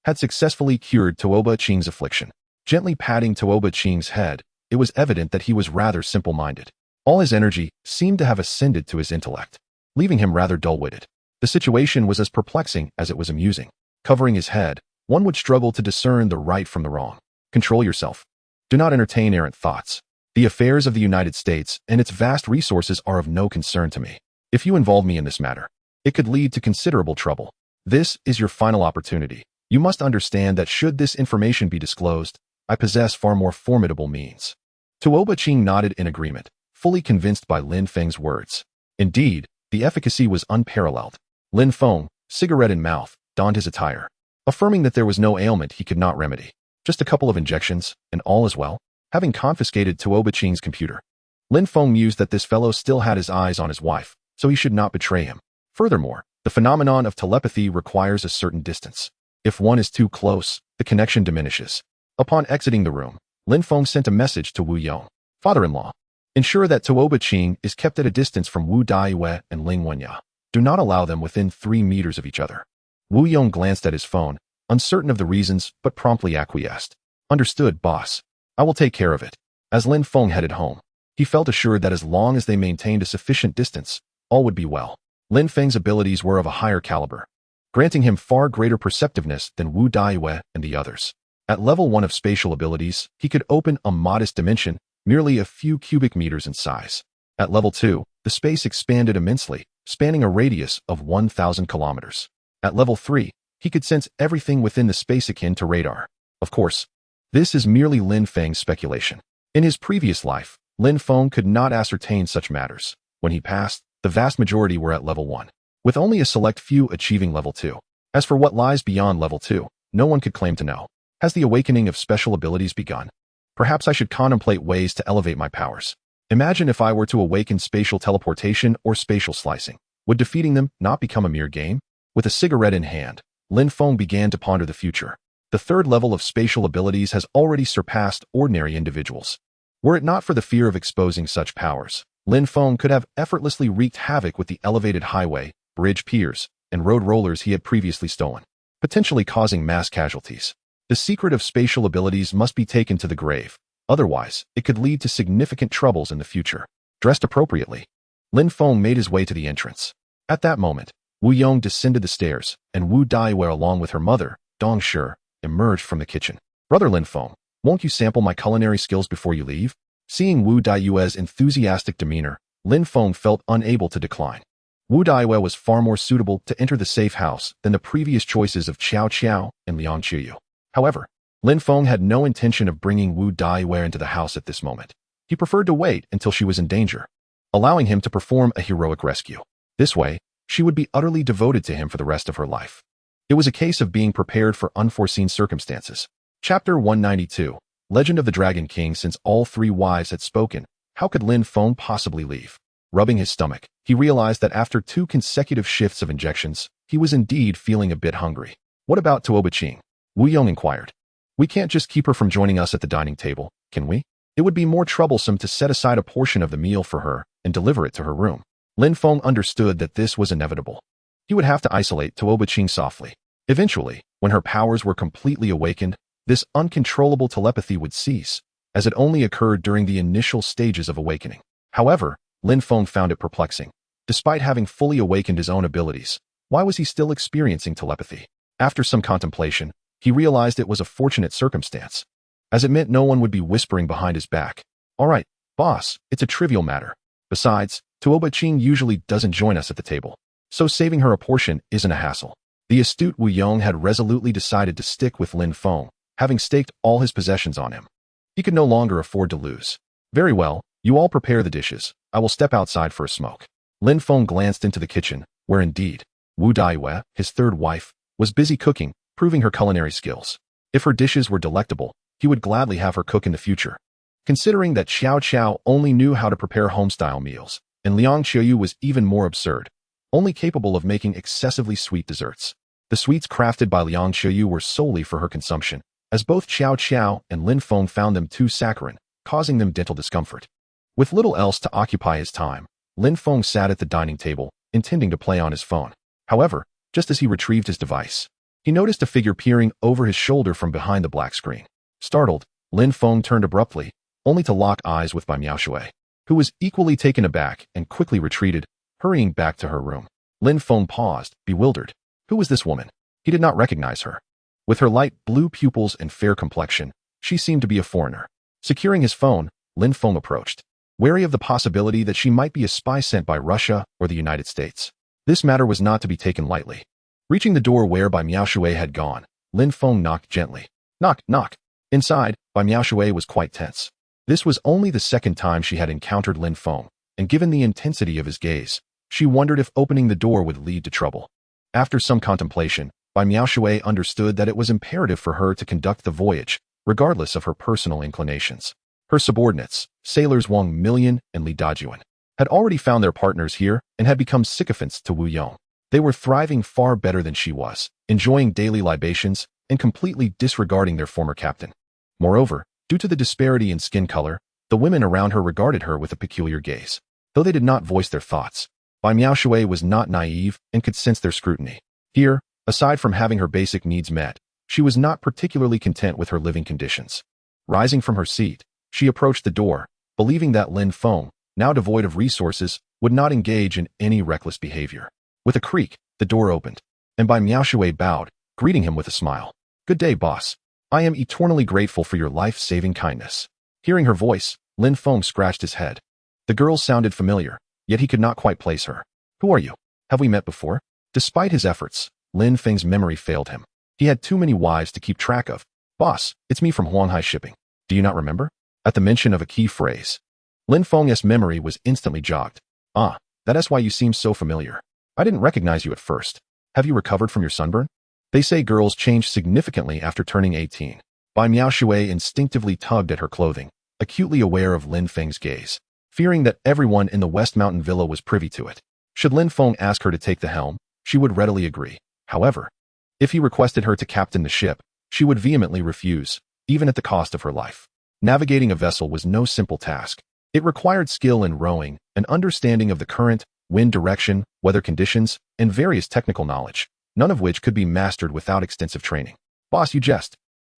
A: had successfully cured Tua Ba-Qing's affliction. Gently patting Tua Ba-Qing's head, it was evident that he was rather simple-minded. All his energy seemed to have ascended to his intellect, leaving him rather dull-witted. The situation was as perplexing as it was amusing. Covering his head, one would struggle to discern the right from the wrong. Control yourself. Do not entertain errant thoughts. The affairs of the United States and its vast resources are of no concern to me. If you involve me in this matter, it could lead to considerable trouble. This is your final opportunity. You must understand that should this information be disclosed, I possess far more formidable means. Tua Ba-Qing nodded in agreement, fully convinced by Lin Feng's words. Indeed, the efficacy was unparalleled. Lin Feng, cigarette in mouth, donned his attire, affirming that there was no ailment he could not remedy. Just a couple of injections, and all is well. Having confiscated Tua Ba-Qing's computer, Lin Feng mused that this fellow still had his eyes on his wife, so he should not betray him. Furthermore, the phenomenon of telepathy requires a certain distance. If one is too close, the connection diminishes. Upon exiting the room, Lin Feng sent a message to Wu Yong, father-in-law. Ensure that Tua Ba-Qing is kept at a distance from Wu Daiyue and Ling Wenyao. Do not allow them within 3 meters of each other. Wu Yong glanced at his phone, uncertain of the reasons, but promptly acquiesced. Understood, boss. I will take care of it. As Lin Feng headed home, he felt assured that as long as they maintained a sufficient distance, all would be well. Lin Feng's abilities were of a higher caliber, granting him far greater perceptiveness than Wu Daiyue and the others. At level 1 of spatial abilities, he could open a modest dimension, merely a few cubic meters in size. At level 2, the space expanded immensely, spanning a radius of 1,000 kilometers. At level 3, he could sense everything within the space akin to radar. Of course, this is merely Lin Feng's speculation. In his previous life, Lin Feng could not ascertain such matters. When he passed, the vast majority were at level 1, with only a select few achieving level 2. As for what lies beyond level 2, no one could claim to know. Has the awakening of special abilities begun? Perhaps I should contemplate ways to elevate my powers. Imagine if I were to awaken spatial teleportation or spatial slicing. Would defeating them not become a mere game? With a cigarette in hand, Lin Feng began to ponder the future. The 3rd level of spatial abilities has already surpassed ordinary individuals. Were it not for the fear of exposing such powers, Lin Feng could have effortlessly wreaked havoc with the elevated highway, bridge piers, and road rollers he had previously stolen, potentially causing mass casualties. The secret of spatial abilities must be taken to the grave. Otherwise, it could lead to significant troubles in the future. Dressed appropriately, Lin Feng made his way to the entrance. At that moment, Wu Yong descended the stairs, and Wu Daiwei along with her mother, Dong Shi, emerged from the kitchen. Brother Lin Feng, won't you sample my culinary skills before you leave? Seeing Wu Daiwei's enthusiastic demeanor, Lin Feng felt unable to decline. Wu Daiwei was far more suitable to enter the safe house than the previous choices of Qiao Qiao and Liang Qiyu. However, Lin Feng had no intention of bringing Wu Daiwei into the house at this moment. He preferred to wait until she was in danger, allowing him to perform a heroic rescue. This way, she would be utterly devoted to him for the rest of her life. It was a case of being prepared for unforeseen circumstances. Chapter 192, Legend of the Dragon King. Since all three wives had spoken, how could Lin Feng possibly leave? Rubbing his stomach, he realized that after 2 consecutive shifts of injections, he was indeed feeling a bit hungry. What about Tuoba Qing? Wu Yong inquired. We can't just keep her from joining us at the dining table, can we? It would be more troublesome to set aside a portion of the meal for her and deliver it to her room. Lin Feng understood that this was inevitable. He would have to isolate Tuoba Qing softly. Eventually, when her powers were completely awakened, this uncontrollable telepathy would cease, as it only occurred during the initial stages of awakening. However, Lin Feng found it perplexing. Despite having fully awakened his own abilities, why was he still experiencing telepathy? After some contemplation, he realized it was a fortunate circumstance, as it meant no one would be whispering behind his back. All right, boss, it's a trivial matter. Besides, Tuoba Qing usually doesn't join us at the table, so saving her a portion isn't a hassle. The astute Wu Yong had resolutely decided to stick with Lin Feng, having staked all his possessions on him. He could no longer afford to lose. Very well, you all prepare the dishes. I will step outside for a smoke. Lin Feng glanced into the kitchen, where indeed, Wu Daiwei, his third wife, was busy cooking, proving her culinary skills. If her dishes were delectable, he would gladly have her cook in the future. Considering that Xiao Qiao only knew how to prepare home-style meals, and Liang Qiyu was even more absurd, only capable of making excessively sweet desserts. The sweets crafted by Liang Qiyu were solely for her consumption, as both Xiao Qiao and Lin Feng found them too saccharine, causing them dental discomfort. With little else to occupy his time, Lin Feng sat at the dining table, intending to play on his phone. However, just as he retrieved his device, he noticed a figure peering over his shoulder from behind the black screen. Startled, Lin Feng turned abruptly, only to lock eyes with Bai Miaoshui, who was equally taken aback and quickly retreated, hurrying back to her room. Lin Feng paused, bewildered. Who was this woman? He did not recognize her. With her light blue pupils and fair complexion, she seemed to be a foreigner. Securing his phone, Lin Feng approached, wary of the possibility that she might be a spy sent by Russia or the United States. This matter was not to be taken lightly. Reaching the door where Bai Miaoshui had gone, Lin Feng knocked gently. Knock, knock. Inside, Bai Miaoshui was quite tense. This was only the second time she had encountered Lin Feng, and given the intensity of his gaze, she wondered if opening the door would lead to trouble. After some contemplation, Bai Miaoshui understood that it was imperative for her to conduct the voyage, regardless of her personal inclinations. Her subordinates, sailors Wang Million and Li Dajuan, had already found their partners here and had become sycophants to Wu Yong. They were thriving far better than she was, enjoying daily libations and completely disregarding their former captain. Moreover, due to the disparity in skin color, the women around her regarded her with a peculiar gaze. Though they did not voice their thoughts, Bai Miaoshui was not naive and could sense their scrutiny. Here, aside from having her basic needs met, she was not particularly content with her living conditions. Rising from her seat, she approached the door, believing that Lin Feng, now devoid of resources, would not engage in any reckless behavior. With a creak, the door opened, and Bai Miaoshui bowed, greeting him with a smile. Good day, boss. I am eternally grateful for your life-saving kindness. Hearing her voice, Lin Feng scratched his head. The girl sounded familiar, yet he could not quite place her. Who are you? Have we met before? Despite his efforts, Lin Feng's memory failed him. He had too many wives to keep track of. Boss, it's me from Huanghai Shipping. Do you not remember? At the mention of a key phrase, Lin Feng's memory was instantly jogged. Ah, that is why you seem so familiar. I didn't recognize you at first. Have you recovered from your sunburn? They say girls change significantly after turning 18. Bai Miaoshui instinctively tugged at her clothing, acutely aware of Lin Feng's gaze, fearing that everyone in the West Mountain Villa was privy to it. Should Lin Feng ask her to take the helm, she would readily agree. However, if he requested her to captain the ship, she would vehemently refuse, even at the cost of her life. Navigating a vessel was no simple task. It required skill in rowing, an understanding of the current, wind direction, weather conditions, and various technical knowledge, none of which could be mastered without extensive training. Boss, you jest.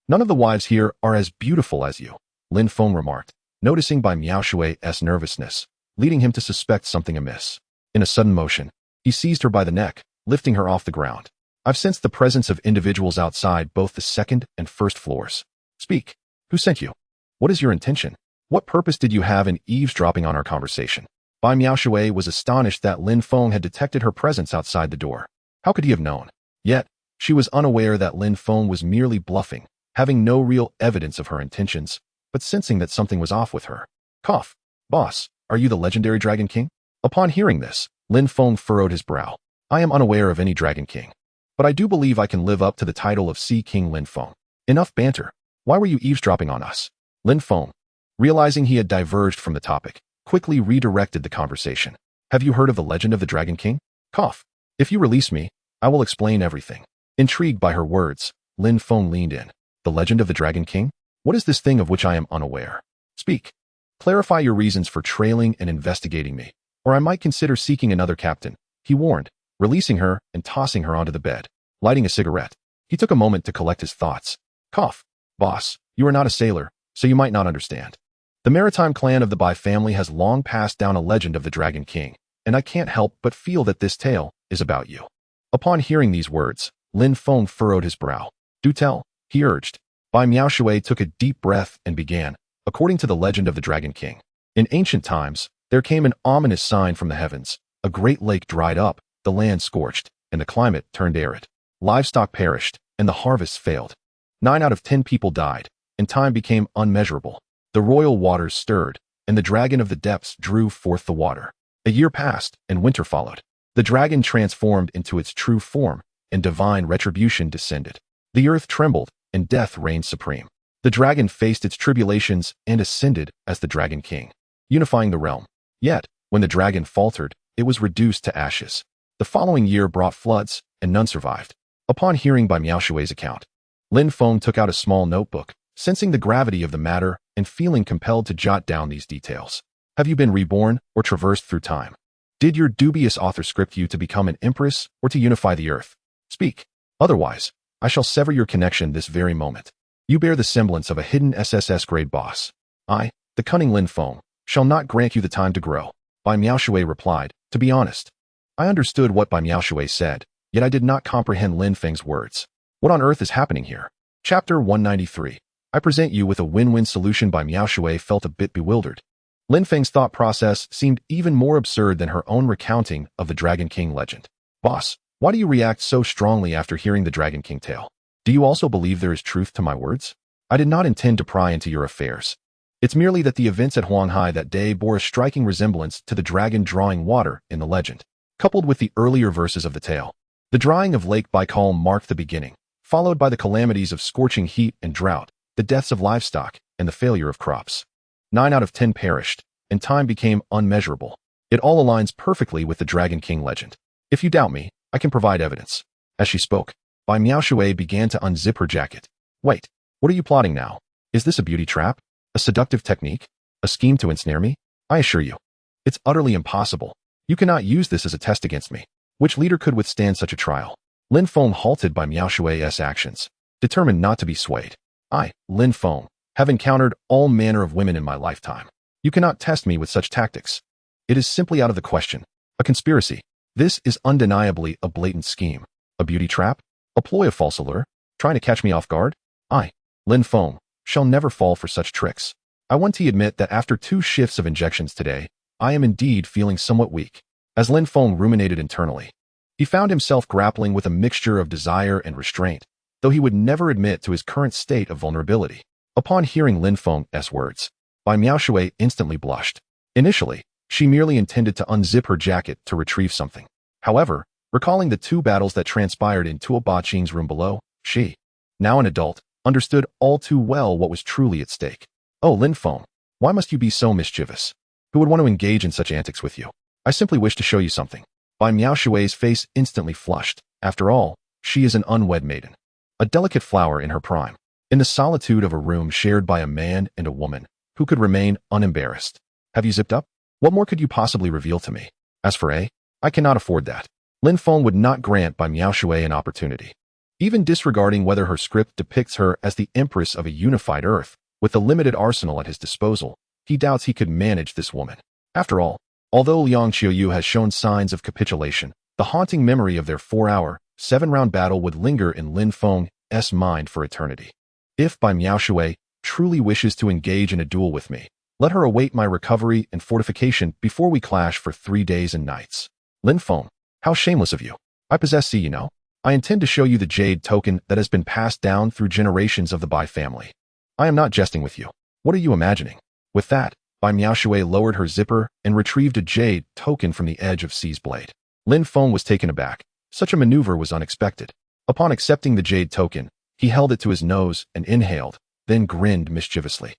A: None of the wives here are as beautiful as you, Lin Feng remarked, noticing Bai Miaoshui's nervousness, leading him to suspect something amiss. In a sudden motion, he seized her by the neck, lifting her off the ground. I've sensed the presence of individuals outside both the second and first floors. Speak. Who sent you? What is your intention? What purpose did you have in eavesdropping on our conversation? Bai Miaoshui was astonished that Lin Feng had detected her presence outside the door. How could he have known? Yet, she was unaware that Lin Feng was merely bluffing, having no real evidence of her intentions, but sensing that something was off with her. Cough. Boss, are you the legendary Dragon King? Upon hearing this, Lin Feng furrowed his brow. I am unaware of any Dragon King, but I do believe I can live up to the title of Sea King Lin Feng. Enough banter. Why were you eavesdropping on us? Lin Feng, realizing he had diverged from the topic, quickly redirected the conversation. Have you heard of the legend of the Dragon King? Cough. If you release me, I will explain everything. Intrigued by her words, Lin Feng leaned in. The legend of the Dragon King? What is this thing of which I am unaware? Speak. Clarify your reasons for trailing and investigating me, or I might consider seeking another captain, he warned, releasing her and tossing her onto the bed. Lighting a cigarette, he took a moment to collect his thoughts. Cough. Boss, you are not a sailor, so you might not understand. The maritime clan of the Bai family has long passed down a legend of the Dragon King, and I can't help but feel that this tale is about you. Upon hearing these words, Lin Feng furrowed his brow. Do tell, he urged. Bai Miaoshui took a deep breath and began. According to the legend of the Dragon King, in ancient times, there came an ominous sign from the heavens. A great lake dried up, the land scorched, and the climate turned arid. Livestock perished, and the harvests failed. 9 out of 10 people died, and time became unmeasurable. The royal waters stirred, and the dragon of the depths drew forth the water. A year passed, and winter followed. The dragon transformed into its true form, and divine retribution descended. The earth trembled, and death reigned supreme. The dragon faced its tribulations and ascended as the Dragon King, unifying the realm. Yet, when the dragon faltered, it was reduced to ashes. The following year brought floods, and none survived. Upon hearing Bai Miaoshui's account, Lin Feng took out a small notebook, sensing the gravity of the matter and feeling compelled to jot down these details. Have you been reborn or traversed through time? Did your dubious author script you to become an empress or to unify the earth? Speak. Otherwise, I shall sever your connection this very moment. You bear the semblance of a hidden SSS-grade boss. I, the cunning Lin Feng, shall not grant you the time to grow. Bai Miaoshui replied. To be honest, I understood what Bai Miaoshui said, yet I did not comprehend Lin Feng's words. What on earth is happening here? Chapter 193. I present you with a win-win solution. Bai Miaoshui felt a bit bewildered. Lin Feng's thought process seemed even more absurd than her own recounting of the Dragon King legend. Boss, why do you react so strongly after hearing the Dragon King tale? Do you also believe there is truth to my words? I did not intend to pry into your affairs. It's merely that the events at Huanghai that day bore a striking resemblance to the dragon drawing water in the legend, coupled with the earlier verses of the tale. The drying of Lake Baikal marked the beginning, followed by the calamities of scorching heat and drought, the deaths of livestock, and the failure of crops. 9 out of 10 perished, and time became unmeasurable. It all aligns perfectly with the Dragon King legend. If you doubt me, I can provide evidence. As she spoke, Bai Miaoshui began to unzip her jacket. Wait, what are you plotting now? Is this a beauty trap? A seductive technique? A scheme to ensnare me? I assure you, it's utterly impossible. You cannot use this as a test against me. Which leader could withstand such a trial? Lin Feng halted by Miaoshui's actions, determined not to be swayed. I, Lin Feng, have encountered all manner of women in my lifetime. You cannot test me with such tactics. It is simply out of the question. A conspiracy. This is undeniably a blatant scheme. A beauty trap? A ploy of false allure? Trying to catch me off guard? I, Lin Feng, shall never fall for such tricks. I want to admit that after 2 shifts of injections today, I am indeed feeling somewhat weak. As Lin Feng ruminated internally, he found himself grappling with a mixture of desire and restraint, though he would never admit to his current state of vulnerability. Upon hearing Lin Feng's words, Bai Miaoshui instantly blushed. Initially, she merely intended to unzip her jacket to retrieve something. However, recalling the 2 battles that transpired in Tuo Qing's room below, she, now an adult, understood all too well what was truly at stake. Oh, Lin Feng, why must you be so mischievous? Who would want to engage in such antics with you? I simply wish to show you something. Bai Miaoshui's face instantly flushed. After all, she is an unwed maiden, a delicate flower in her prime, in the solitude of a room shared by a man and a woman who could remain unembarrassed. Have you zipped up? What more could you possibly reveal to me? As for I cannot afford that. Lin Feng would not grant Bai Miaoshui an opportunity. Even disregarding whether her script depicts her as the empress of a unified earth, with the limited arsenal at his disposal, he doubts he could manage this woman. After all, although Liang Qiuyu has shown signs of capitulation, The haunting memory of their 4-hour, 7-round battle would linger in Lin Feng's mind for eternity. If Bai Miaoshui truly wishes to engage in a duel with me, let her await my recovery and fortification before we clash for 3 days and nights. Lin Feng, how shameless of you. I possess you know. I intend to show you the jade token that has been passed down through generations of the Bai family. I am not jesting with you. What are you imagining? With that, Bai Miaoshui lowered her zipper and retrieved a jade token from the edge of C's blade. Lin Feng was taken aback. Such a maneuver was unexpected. Upon accepting the jade token, he held it to his nose and inhaled, then grinned mischievously.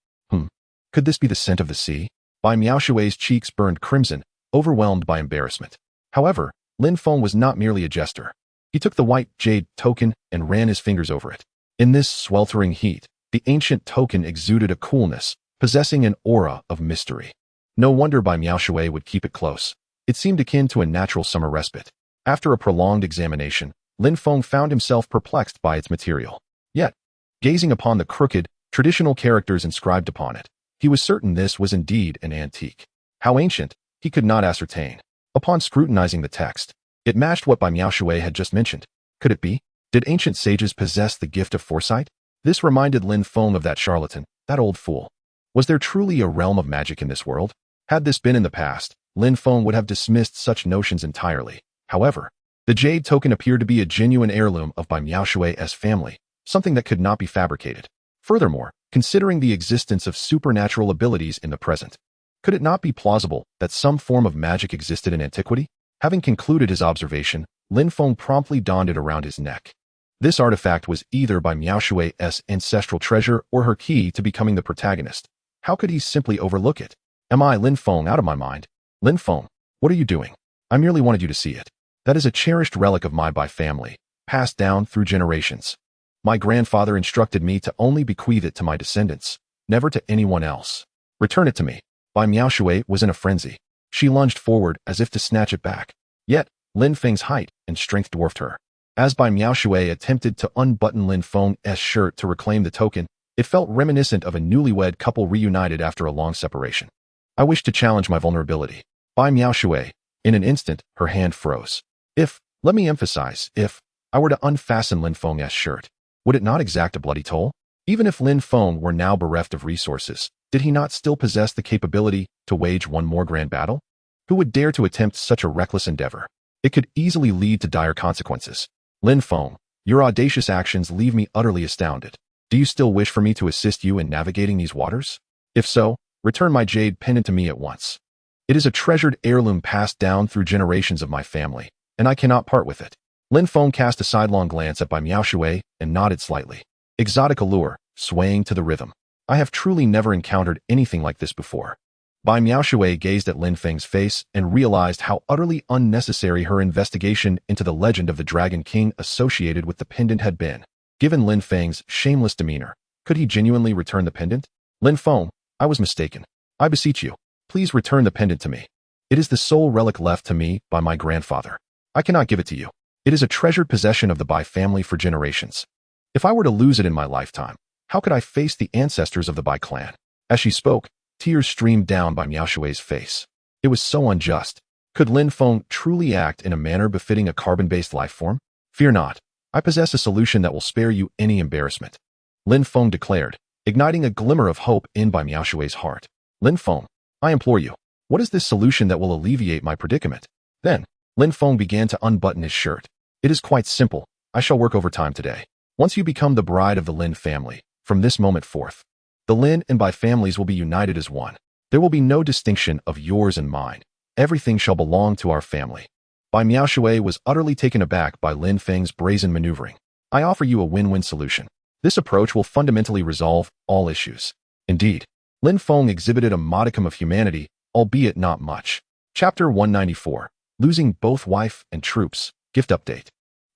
A: Could this be the scent of the sea? Bai Miaoshui's cheeks burned crimson, overwhelmed by embarrassment. However, Lin Feng was not merely a jester. He took the white jade token and ran his fingers over it. In this sweltering heat, the ancient token exuded a coolness, possessing an aura of mystery. No wonder Bai Miaoshui would keep it close. It seemed akin to a natural summer respite. After a prolonged examination, Lin Feng found himself perplexed by its material. Yet, gazing upon the crooked, traditional characters inscribed upon it, he was certain this was indeed an antique. How ancient, he could not ascertain. Upon scrutinizing the text, it matched what Bai Miaoshui had just mentioned. Could it be? Did ancient sages possess the gift of foresight? This reminded Lin Feng of that charlatan, that old fool. Was there truly a realm of magic in this world? Had this been in the past, Lin Feng would have dismissed such notions entirely. However, the jade token appeared to be a genuine heirloom of Bai Miaoshui's family, something that could not be fabricated. Furthermore, considering the existence of supernatural abilities in the present, could it not be plausible that some form of magic existed in antiquity? Having concluded his observation, Lin Feng promptly donned it around his neck. This artifact was either Bai Miaoshui's ancestral treasure or her key to becoming the protagonist. How could he simply overlook it? Am I, Lin Feng, out of my mind? Lin Feng, what are you doing? I merely wanted you to see it. That is a cherished relic of my Bai family, passed down through generations. My grandfather instructed me to only bequeath it to my descendants, never to anyone else. Return it to me. Bai Miaoshui was in a frenzy. She lunged forward as if to snatch it back. Yet, Lin Feng's height and strength dwarfed her. As Bai Miaoshui attempted to unbutton Lin Feng's shirt to reclaim the token, it felt reminiscent of a newlywed couple reunited after a long separation. I wish to challenge my vulnerability. Bai Miaoshui, in an instant, her hand froze. Let me emphasize, if I were to unfasten Lin Feng's shirt, would it not exact a bloody toll? Even if Lin Feng were now bereft of resources, did he not still possess the capability to wage one more grand battle? Who would dare to attempt such a reckless endeavor? It could easily lead to dire consequences. Lin Feng, your audacious actions leave me utterly astounded. Do you still wish for me to assist you in navigating these waters? If so, return my jade pendant to me at once. It is a treasured heirloom passed down through generations of my family, and I cannot part with it. Lin Feng cast a sidelong glance at Bai Miaoshui and nodded slightly. Exotic allure, swaying to the rhythm. I have truly never encountered anything like this before. Bai Miaoshui gazed at Lin Feng's face and realized how utterly unnecessary her investigation into the legend of the Dragon King associated with the pendant had been. Given Lin Feng's shameless demeanor, could he genuinely return the pendant? Lin Feng, I was mistaken. I beseech you, please return the pendant to me. It is the sole relic left to me by my grandfather. I cannot give it to you. It is a treasured possession of the Bai family for generations. If I were to lose it in my lifetime, how could I face the ancestors of the Bai clan? As she spoke, tears streamed down Bai Miaoshui's face. It was so unjust. Could Lin Feng truly act in a manner befitting a carbon-based life form? Fear not. I possess a solution that will spare you any embarrassment. Lin Feng declared, igniting a glimmer of hope in Bai Miaoshui's heart. Lin Feng, I implore you, what is this solution that will alleviate my predicament? Then, Lin Feng began to unbutton his shirt. It is quite simple. I shall work overtime today. Once you become the bride of the Lin family, from this moment forth, the Lin and Bai families will be united as one. There will be no distinction of yours and mine. Everything shall belong to our family. Bai Miaoshui was utterly taken aback by Lin Feng's brazen maneuvering. I offer you a win-win solution. This approach will fundamentally resolve all issues. Indeed, Lin Feng exhibited a modicum of humanity, albeit not much. Chapter 194, Losing Both Wife and Troops, Gift Update.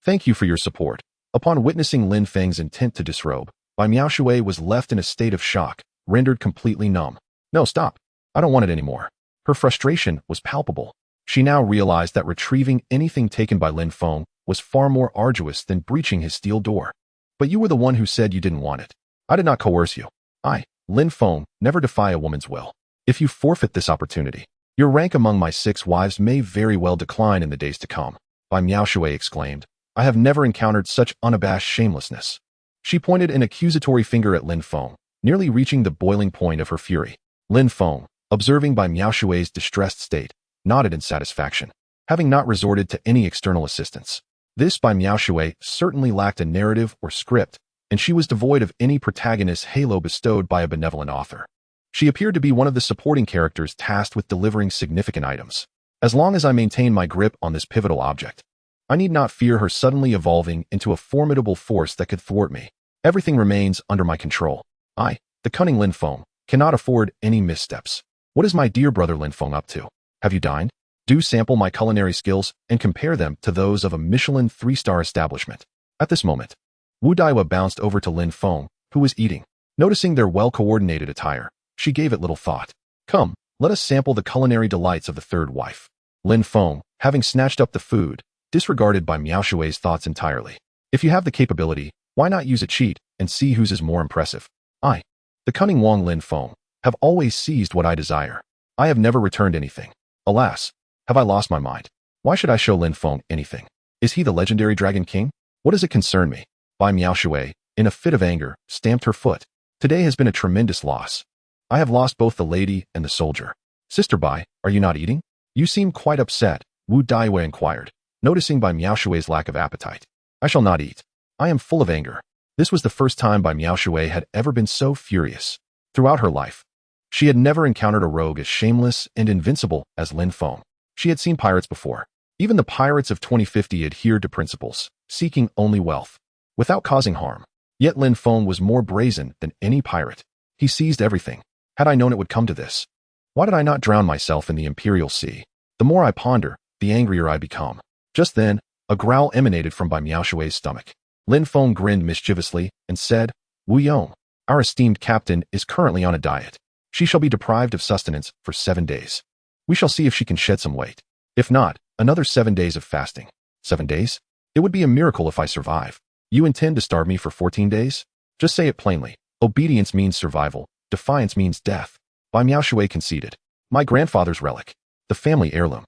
A: Thank you for your support. Upon witnessing Lin Feng's intent to disrobe, Bai Miaoshui was left in a state of shock, rendered completely numb. No, stop. I don't want it anymore. Her frustration was palpable. She now realized that retrieving anything taken by Lin Feng was far more arduous than breaching his steel door. But you were the one who said you didn't want it. I did not coerce you. I, Lin Feng, never defy a woman's will. If you forfeit this opportunity, your rank among my 6 wives may very well decline in the days to come. Bai Miaoshui exclaimed. I have never encountered such unabashed shamelessness. She pointed an accusatory finger at Lin Feng, nearly reaching the boiling point of her fury. Lin Feng, observing Bai Miaoshui's distressed state, nodded in satisfaction, having not resorted to any external assistance. This Bai Miaoshui certainly lacked a narrative or script, and she was devoid of any protagonist halo bestowed by a benevolent author. She appeared to be one of the supporting characters tasked with delivering significant items. As long as I maintain my grip on this pivotal object, I need not fear her suddenly evolving into a formidable force that could thwart me. Everything remains under my control. I, the cunning Lin Feng, cannot afford any missteps. What is my dear brother Lin Feng up to? Have you dined? Do sample my culinary skills and compare them to those of a Michelin 3-star establishment. At this moment, Wu Daiwa bounced over to Lin Feng, who was eating. Noticing their well-coordinated attire, she gave it little thought. Come, let us sample the culinary delights of the third wife. Lin Feng, having snatched up the food, disregarded Bai Miaoshui's thoughts entirely. If you have the capability, why not use a cheat and see whose is more impressive? I, the cunning Wang Lin Feng, have always seized what I desire. I have never returned anything. Alas, have I lost my mind? Why should I show Lin Feng anything? Is he the legendary Dragon King? What does it concern me? Bai Miaoshui, in a fit of anger, stamped her foot. Today has been a tremendous loss. I have lost both the lady and the soldier. Sister Bai, are you not eating? You seem quite upset, Wu Daiwei inquired, noticing Bai Miaoshui's lack of appetite. I shall not eat. I am full of anger. This was the first time Bai Miaoshui had ever been so furious. Throughout her life, she had never encountered a rogue as shameless and invincible as Lin Feng. She had seen pirates before. Even the pirates of 2050 adhered to principles, seeking only wealth, without causing harm. Yet Lin Feng was more brazen than any pirate. He seized everything. Had I known it would come to this, why did I not drown myself in the Imperial Sea? The more I ponder, the angrier I become. Just then, a growl emanated from Bai Miaoshui's stomach. Lin Feng grinned mischievously and said, Wu Yong, our esteemed captain is currently on a diet. She shall be deprived of sustenance for 7 days. We shall see if she can shed some weight. If not, another 7 days of fasting. 7 days? It would be a miracle if I survive. You intend to starve me for 14 days? Just say it plainly. Obedience means survival. Defiance means death. Bai Miaoshui conceded. My grandfather's relic. The family heirloom.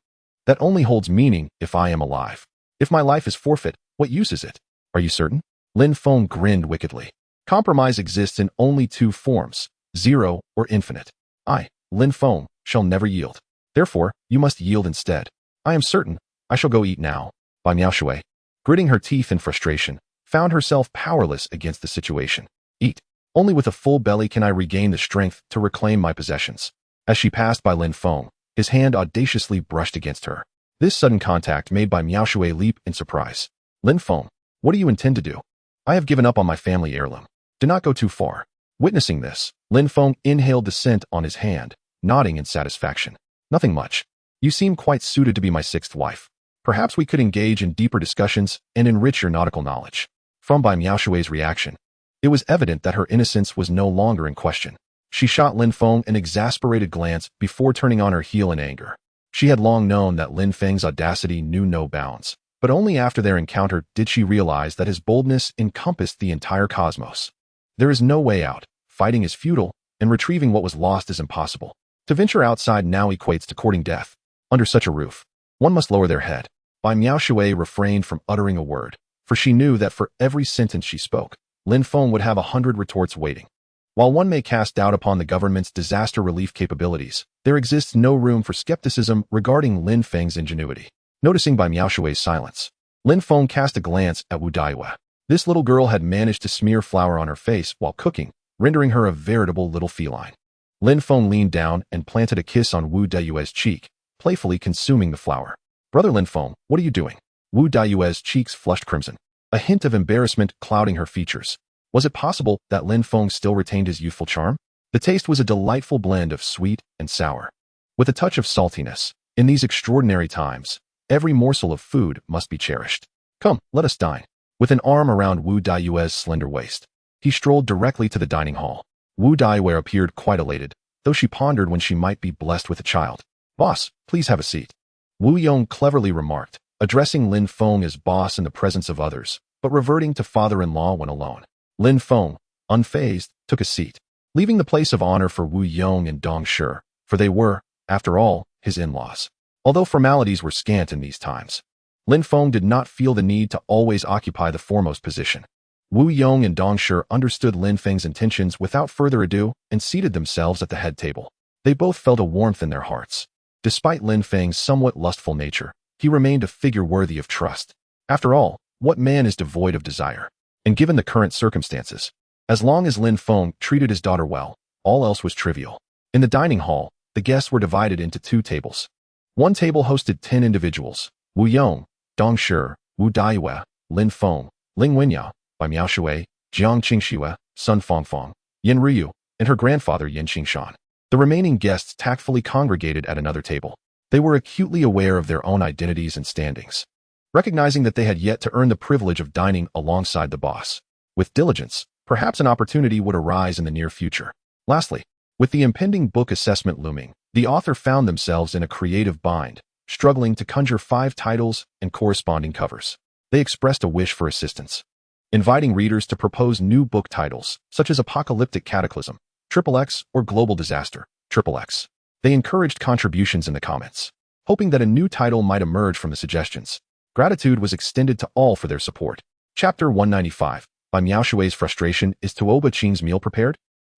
A: That only holds meaning if I am alive. If my life is forfeit, what use is it? Are you certain? Lin Feng grinned wickedly. Compromise exists in only 2 forms, 0 or infinite. I, Lin Feng, shall never yield. Therefore, you must yield instead. I am certain. I shall go eat now. Bai Miaoshui, gritting her teeth in frustration, found herself powerless against the situation. Eat. Only with a full belly can I regain the strength to reclaim my possessions. As she passed by Lin Feng, his hand audaciously brushed against her. This sudden contact made Bai Miaoshui leap in surprise. Lin Feng, what do you intend to do? I have given up on my family heirloom. Do not go too far. Witnessing this, Lin Feng inhaled the scent on his hand, nodding in satisfaction. Nothing much. You seem quite suited to be my 6th wife. Perhaps we could engage in deeper discussions and enrich your nautical knowledge. From Bai Miaoshui's reaction, it was evident that her innocence was no longer in question. She shot Lin Feng an exasperated glance before turning on her heel in anger. She had long known that Lin Feng's audacity knew no bounds, but only after their encounter did she realize that his boldness encompassed the entire cosmos. There is no way out. Fighting is futile, and retrieving what was lost is impossible. To venture outside now equates to courting death. Under such a roof, one must lower their head. Bai Miaoshui refrained from uttering a word, for she knew that for every sentence she spoke, Lin Feng would have 100 retorts waiting. While one may cast doubt upon the government's disaster relief capabilities, there exists no room for skepticism regarding Lin Feng's ingenuity. Noticing Bai Miaoshui's silence, Lin Feng cast a glance at Wu Daiwa. This little girl had managed to smear flour on her face while cooking, rendering her a veritable little feline. Lin Feng leaned down and planted a kiss on Wu Daiwa's cheek, playfully consuming the flour. Brother Lin Feng, what are you doing? Wu Daiwa's cheeks flushed crimson, a hint of embarrassment clouding her features. Was it possible that Lin Feng still retained his youthful charm? The taste was a delightful blend of sweet and sour, with a touch of saltiness. In these extraordinary times, every morsel of food must be cherished. Come, let us dine. With an arm around Wu Daiwa's slender waist, he strolled directly to the dining hall. Wu Daiwa appeared quite elated, though she pondered when she might be blessed with a child. Boss, please have a seat. Wu Yong cleverly remarked, addressing Lin Feng as boss in the presence of others, but reverting to father-in-law when alone. Lin Feng, unfazed, took a seat, leaving the place of honor for Wu Yong and Dong Shi, for they were, after all, his in-laws. Although formalities were scant in these times, Lin Feng did not feel the need to always occupy the foremost position. Wu Yong and Dong Shi understood Lin Feng's intentions without further ado and seated themselves at the head table. They both felt a warmth in their hearts. Despite Lin Feng's somewhat lustful nature, he remained a figure worthy of trust. After all, what man is devoid of desire? And given the current circumstances, as long as Lin Feng treated his daughter well, all else was trivial. In the dining hall, the guests were divided into 2 tables. One table hosted 10 individuals: Wu Yong, Dong Shi, Wu Daiyue, Lin Feng, Ling Wenyao, Bai Miaoshui, Jiang Qingxue, Sun Fangfang, Yin Ryu, and her grandfather Yin Qingshan. The remaining guests tactfully congregated at another table. They were acutely aware of their own identities and standings, recognizing that they had yet to earn the privilege of dining alongside the boss. With diligence, perhaps an opportunity would arise in the near future. Lastly, with the impending book assessment looming, the author found themselves in a creative bind, struggling to conjure 5 titles and corresponding covers. They expressed a wish for assistance, inviting readers to propose new book titles, such as Apocalyptic Cataclysm, XXX, or Global Disaster, XXX. They encouraged contributions in the comments, hoping that a new title might emerge from the suggestions. Gratitude was extended to all for their support. Chapter 195. By Miaoshui's frustration, is Tuoba Qing's meal prepared?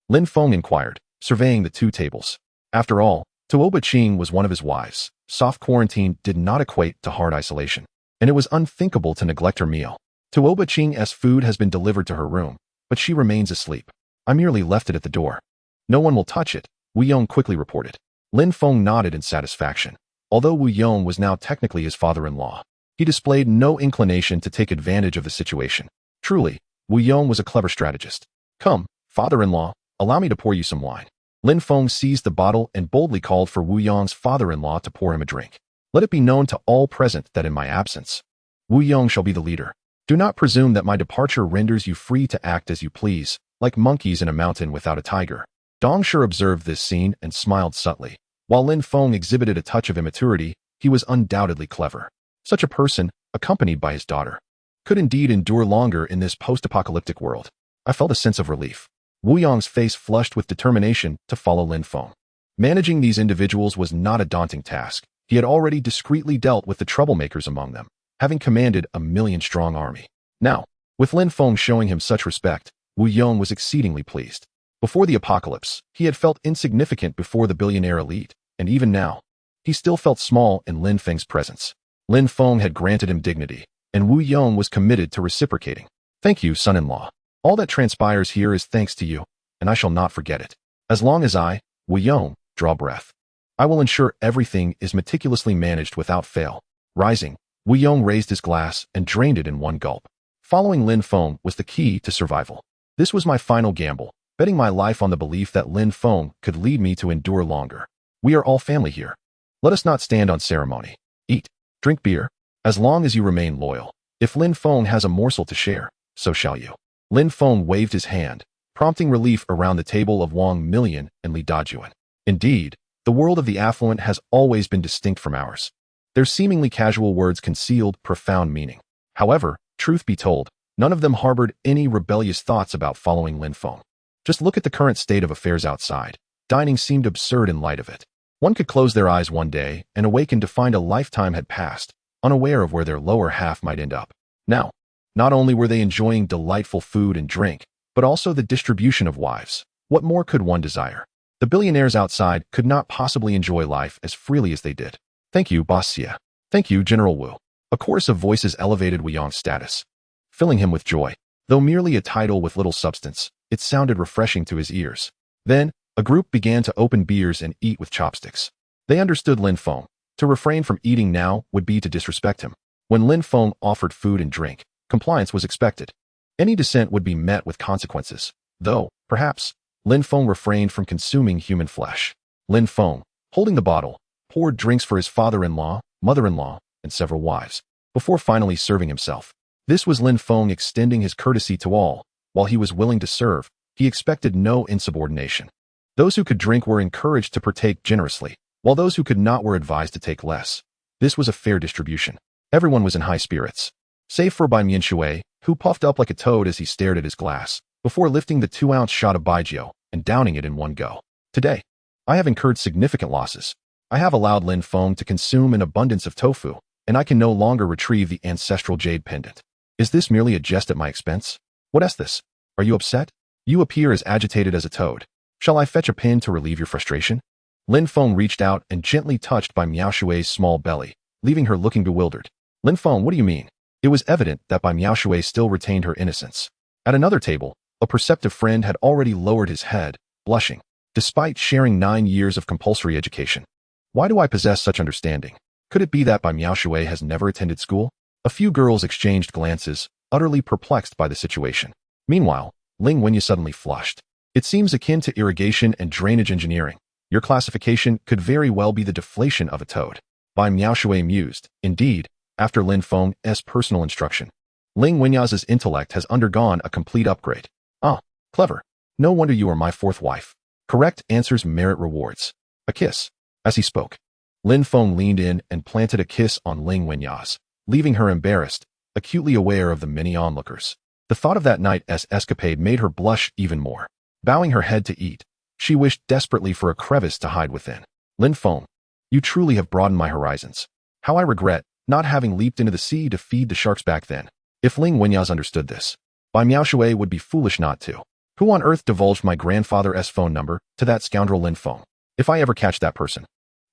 A: Lin Feng inquired, surveying the 2 tables. After all, Tuoba Qing was one of his wives. Soft quarantine did not equate to hard isolation, and it was unthinkable to neglect her meal. Tuoba Qing's food has been delivered to her room, but she remains asleep. I merely left it at the door. No one will touch it, Wu Yong quickly reported. Lin Feng nodded in satisfaction. Although Wu Yong was now technically his father-in-law, he displayed no inclination to take advantage of the situation. Truly, Wu Yong was a clever strategist. Come, father-in-law, allow me to pour you some wine. Lin Feng seized the bottle and boldly called for Wu Yong's father-in-law to pour him a drink. Let it be known to all present that in my absence, Wu Yong shall be the leader. Do not presume that my departure renders you free to act as you please, like monkeys in a mountain without a tiger. Dong Shi observed this scene and smiled subtly. While Lin Feng exhibited a touch of immaturity, he was undoubtedly clever. Such a person, accompanied by his daughter, could indeed endure longer in this post-apocalyptic world. I felt a sense of relief. Wu Yong's face flushed with determination to follow Lin Feng. Managing these individuals was not a daunting task. He had already discreetly dealt with the troublemakers among them, having commanded a 1,000,000-strong army. Now, with Lin Feng showing him such respect, Wu Yong was exceedingly pleased. Before the apocalypse, he had felt insignificant before the billionaire elite, and even now, he still felt small in Lin Feng's presence. Lin Feng had granted him dignity, and Wu Yong was committed to reciprocating. Thank you, son-in-law. All that transpires here is thanks to you, and I shall not forget it. As long as I, Wu Yong, draw breath, I will ensure everything is meticulously managed without fail. Rising, Wu Yong raised his glass and drained it in one gulp. Following Lin Feng was the key to survival. This was my final gamble, betting my life on the belief that Lin Feng could lead me to endure longer. We are all family here. Let us not stand on ceremony. Eat, drink beer, as long as you remain loyal. If Lin Feng has a morsel to share, so shall you. Lin Feng waved his hand, prompting relief around the table of Wang Million and Li Dajuan. Indeed, the world of the affluent has always been distinct from ours. Their seemingly casual words concealed profound meaning. However, truth be told, none of them harbored any rebellious thoughts about following Lin Feng. Just look at the current state of affairs outside. Dining seemed absurd in light of it. One could close their eyes one day and awaken to find a lifetime had passed, unaware of where their lower half might end up. Now, not only were they enjoying delightful food and drink, but also the distribution of wives. What more could one desire? The billionaires outside could not possibly enjoy life as freely as they did. Thank you, Boss Xie. Thank you, General Wu. A chorus of voices elevated Wu Yong's status, filling him with joy. Though merely a title with little substance, it sounded refreshing to his ears. Then, a group began to open beers and eat with chopsticks. They understood Lin Feng. To refrain from eating now would be to disrespect him. When Lin Feng offered food and drink, compliance was expected. Any dissent would be met with consequences, though, perhaps, Lin Feng refrained from consuming human flesh. Lin Feng, holding the bottle, poured drinks for his father-in-law, mother-in-law, and several wives, before finally serving himself. This was Lin Feng extending his courtesy to all. While he was willing to serve, he expected no insubordination. Those who could drink were encouraged to partake generously, while those who could not were advised to take less. This was a fair distribution. Everyone was in high spirits, save for Bai Mianshui, who puffed up like a toad as he stared at his glass, before lifting the 2-ounce shot of baijiu and downing it in one go. Today, I have incurred significant losses. I have allowed Lin Feng to consume an abundance of tofu, and I can no longer retrieve the ancestral jade pendant. Is this merely a jest at my expense? What is this? Are you upset? You appear as agitated as a toad. Shall I fetch a pin to relieve your frustration? Lin Feng reached out and gently touched Bai Miaoshui's small belly, leaving her looking bewildered. Lin Feng, what do you mean? It was evident that Bai Miaoshui still retained her innocence. At another table, a perceptive friend had already lowered his head, blushing, despite sharing 9 years of compulsory education. Why do I possess such understanding? Could it be that Bai Miaoshui has never attended school? A few girls exchanged glances, utterly perplexed by the situation. Meanwhile, Ling Wenye suddenly flushed. It seems akin to irrigation and drainage engineering. Your classification could very well be the deflation of a toad. Bai Miaoshui mused. Indeed, after Lin Feng's personal instruction, Ling Wenya's intellect has undergone a complete upgrade. Ah, clever. No wonder you are my fourth wife. Correct answers merit rewards. A kiss. As he spoke, Lin Feng leaned in and planted a kiss on Ling Wenya's, leaving her embarrassed, acutely aware of the many onlookers. The thought of that night's escapade made her blush even more. Bowing her head to eat, she wished desperately for a crevice to hide within. Lin Feng, you truly have broadened my horizons. How I regret not having leaped into the sea to feed the sharks back then. If Ling Wenyaz understood this, Bai Miaoshui would be foolish not to. Who on earth divulged my grandfather's phone number to that scoundrel Lin Feng? If I ever catch that person,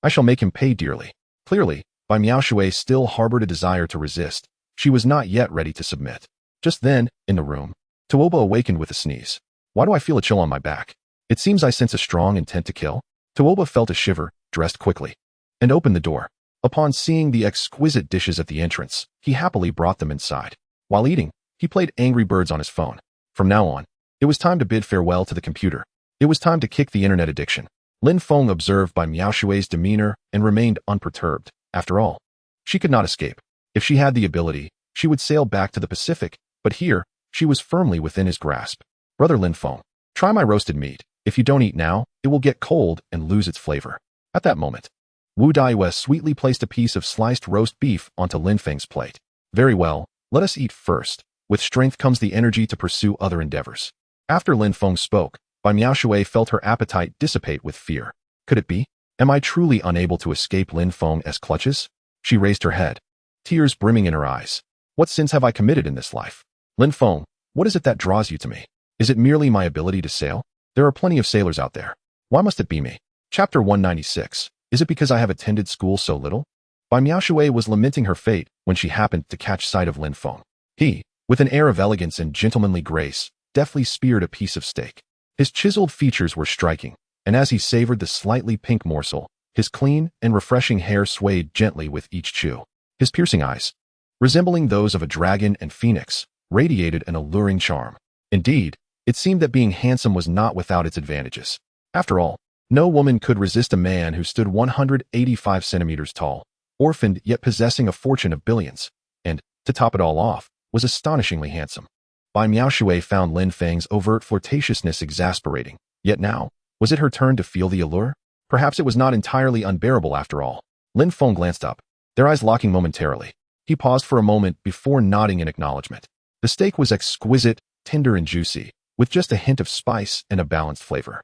A: I shall make him pay dearly. Clearly, Bai Miaoshui still harbored a desire to resist. She was not yet ready to submit. Just then, in the room, Tuoba awakened with a sneeze. Why do I feel a chill on my back? It seems I sense a strong intent to kill. Tuoba felt a shiver, dressed quickly, and opened the door. Upon seeing the exquisite dishes at the entrance, he happily brought them inside. While eating, he played Angry Birds on his phone. From now on, it was time to bid farewell to the computer. It was time to kick the internet addiction. Lin Feng observed Bai Miaoshui's demeanor and remained unperturbed. After all, she could not escape. If she had the ability, she would sail back to the Pacific, but here, she was firmly within his grasp. Brother Lin Feng, try my roasted meat. If you don't eat now, it will get cold and lose its flavor. At that moment, Wu Daiwei sweetly placed a piece of sliced roast beef onto Lin Feng's plate. Very well, let us eat first. With strength comes the energy to pursue other endeavors. After Lin Feng spoke, Bai Miaoshui felt her appetite dissipate with fear. Could it be? Am I truly unable to escape Lin Feng's clutches? She raised her head, tears brimming in her eyes. What sins have I committed in this life? Lin Feng, what is it that draws you to me? Is it merely my ability to sail? There are plenty of sailors out there. Why must it be me? Chapter 196. Is it because I have attended school so little? Bai Miaoshui was lamenting her fate when she happened to catch sight of Lin Feng. He, with an air of elegance and gentlemanly grace, deftly speared a piece of steak. His chiseled features were striking, and as he savored the slightly pink morsel, his clean and refreshing hair swayed gently with each chew. His piercing eyes, resembling those of a dragon and phoenix, radiated an alluring charm. Indeed, it seemed that being handsome was not without its advantages. After all, no woman could resist a man who stood 185 centimeters tall, orphaned yet possessing a fortune of billions, and, to top it all off, was astonishingly handsome. Bai Miaoshui found Lin Feng's overt flirtatiousness exasperating, yet now, was it her turn to feel the allure? Perhaps it was not entirely unbearable after all. Lin Feng glanced up, their eyes locking momentarily. He paused for a moment before nodding in acknowledgement. The steak was exquisite, tender and juicy, with just a hint of spice and a balanced flavor.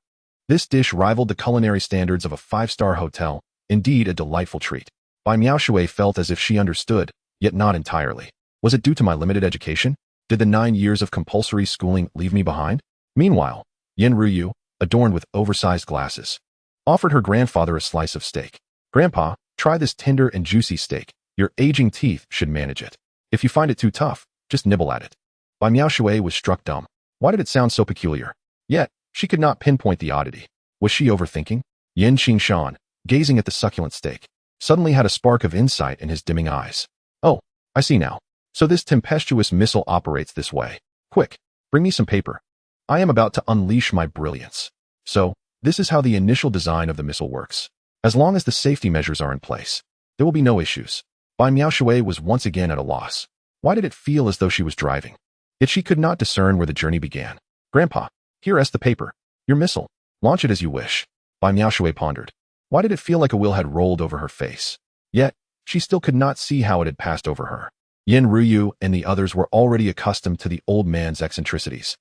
A: This dish rivaled the culinary standards of a 5-star hotel, indeed a delightful treat. Bai Miaoshui felt as if she understood, yet not entirely. Was it due to my limited education? Did the 9 years of compulsory schooling leave me behind? Meanwhile, Yin Ruyu, adorned with oversized glasses, offered her grandfather a slice of steak. Grandpa, try this tender and juicy steak. Your aging teeth should manage it. If you find it too tough, just nibble at it. Bai Miaoshui was struck dumb. Why did it sound so peculiar? Yet, she could not pinpoint the oddity. Was she overthinking? Yin Qingshan, gazing at the succulent steak, suddenly had a spark of insight in his dimming eyes. Oh, I see now. So this tempestuous missile operates this way. Quick, bring me some paper. I am about to unleash my brilliance. So, this is how the initial design of the missile works. As long as the safety measures are in place, there will be no issues. Bai Miaoshui was once again at a loss. Why did it feel as though she was driving? Yet she could not discern where the journey began. Grandpa, here is the paper. Your missile. Launch it as you wish. Bai Miaoshui pondered. Why did it feel like a wheel had rolled over her face? Yet, she still could not see how it had passed over her. Yin Ruyu and the others were already accustomed to the old man's eccentricities.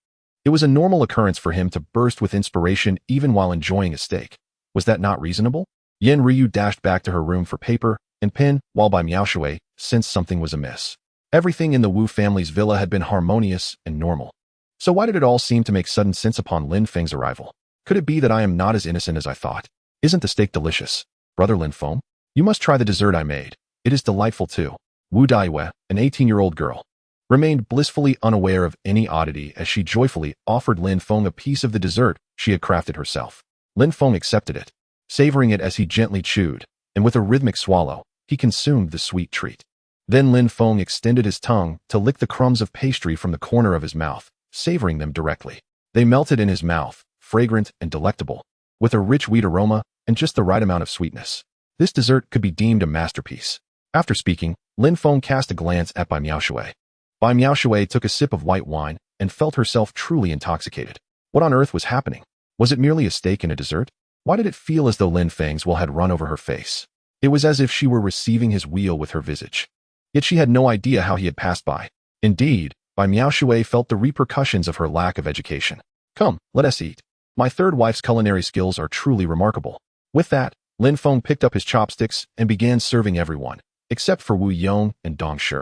A: It was a normal occurrence for him to burst with inspiration even while enjoying a steak. Was that not reasonable? Yin Ruyu dashed back to her room for paper and pen while Bai Miaoshui sensed something was amiss. Everything in the Wu family's villa had been harmonious and normal. So why did it all seem to make sudden sense upon Lin Feng's arrival? Could it be that I am not as innocent as I thought? Isn't the steak delicious? Brother Lin Feng, you must try the dessert I made. It is delightful too. Wu Daiyue, an 18-year-old girl, remained blissfully unaware of any oddity as she joyfully offered Lin Feng a piece of the dessert she had crafted herself. Lin Feng accepted it, savoring it as he gently chewed, and with a rhythmic swallow, he consumed the sweet treat. Then Lin Feng extended his tongue to lick the crumbs of pastry from the corner of his mouth, savoring them directly. They melted in his mouth, fragrant and delectable, with a rich wheat aroma and just the right amount of sweetness. This dessert could be deemed a masterpiece. After speaking, Lin Feng cast a glance at Bai Miaoshui. Bai Miaoshui took a sip of white wine and felt herself truly intoxicated. What on earth was happening? Was it merely a steak and a dessert? Why did it feel as though Lin Feng's will had run over her face? It was as if she were receiving his wheel with her visage. Yet she had no idea how he had passed by. Indeed, Bai Miaoshui felt the repercussions of her lack of education. Come, let us eat. My third wife's culinary skills are truly remarkable. With that, Lin Feng picked up his chopsticks and began serving everyone, except for Wu Yong and Dong Shi.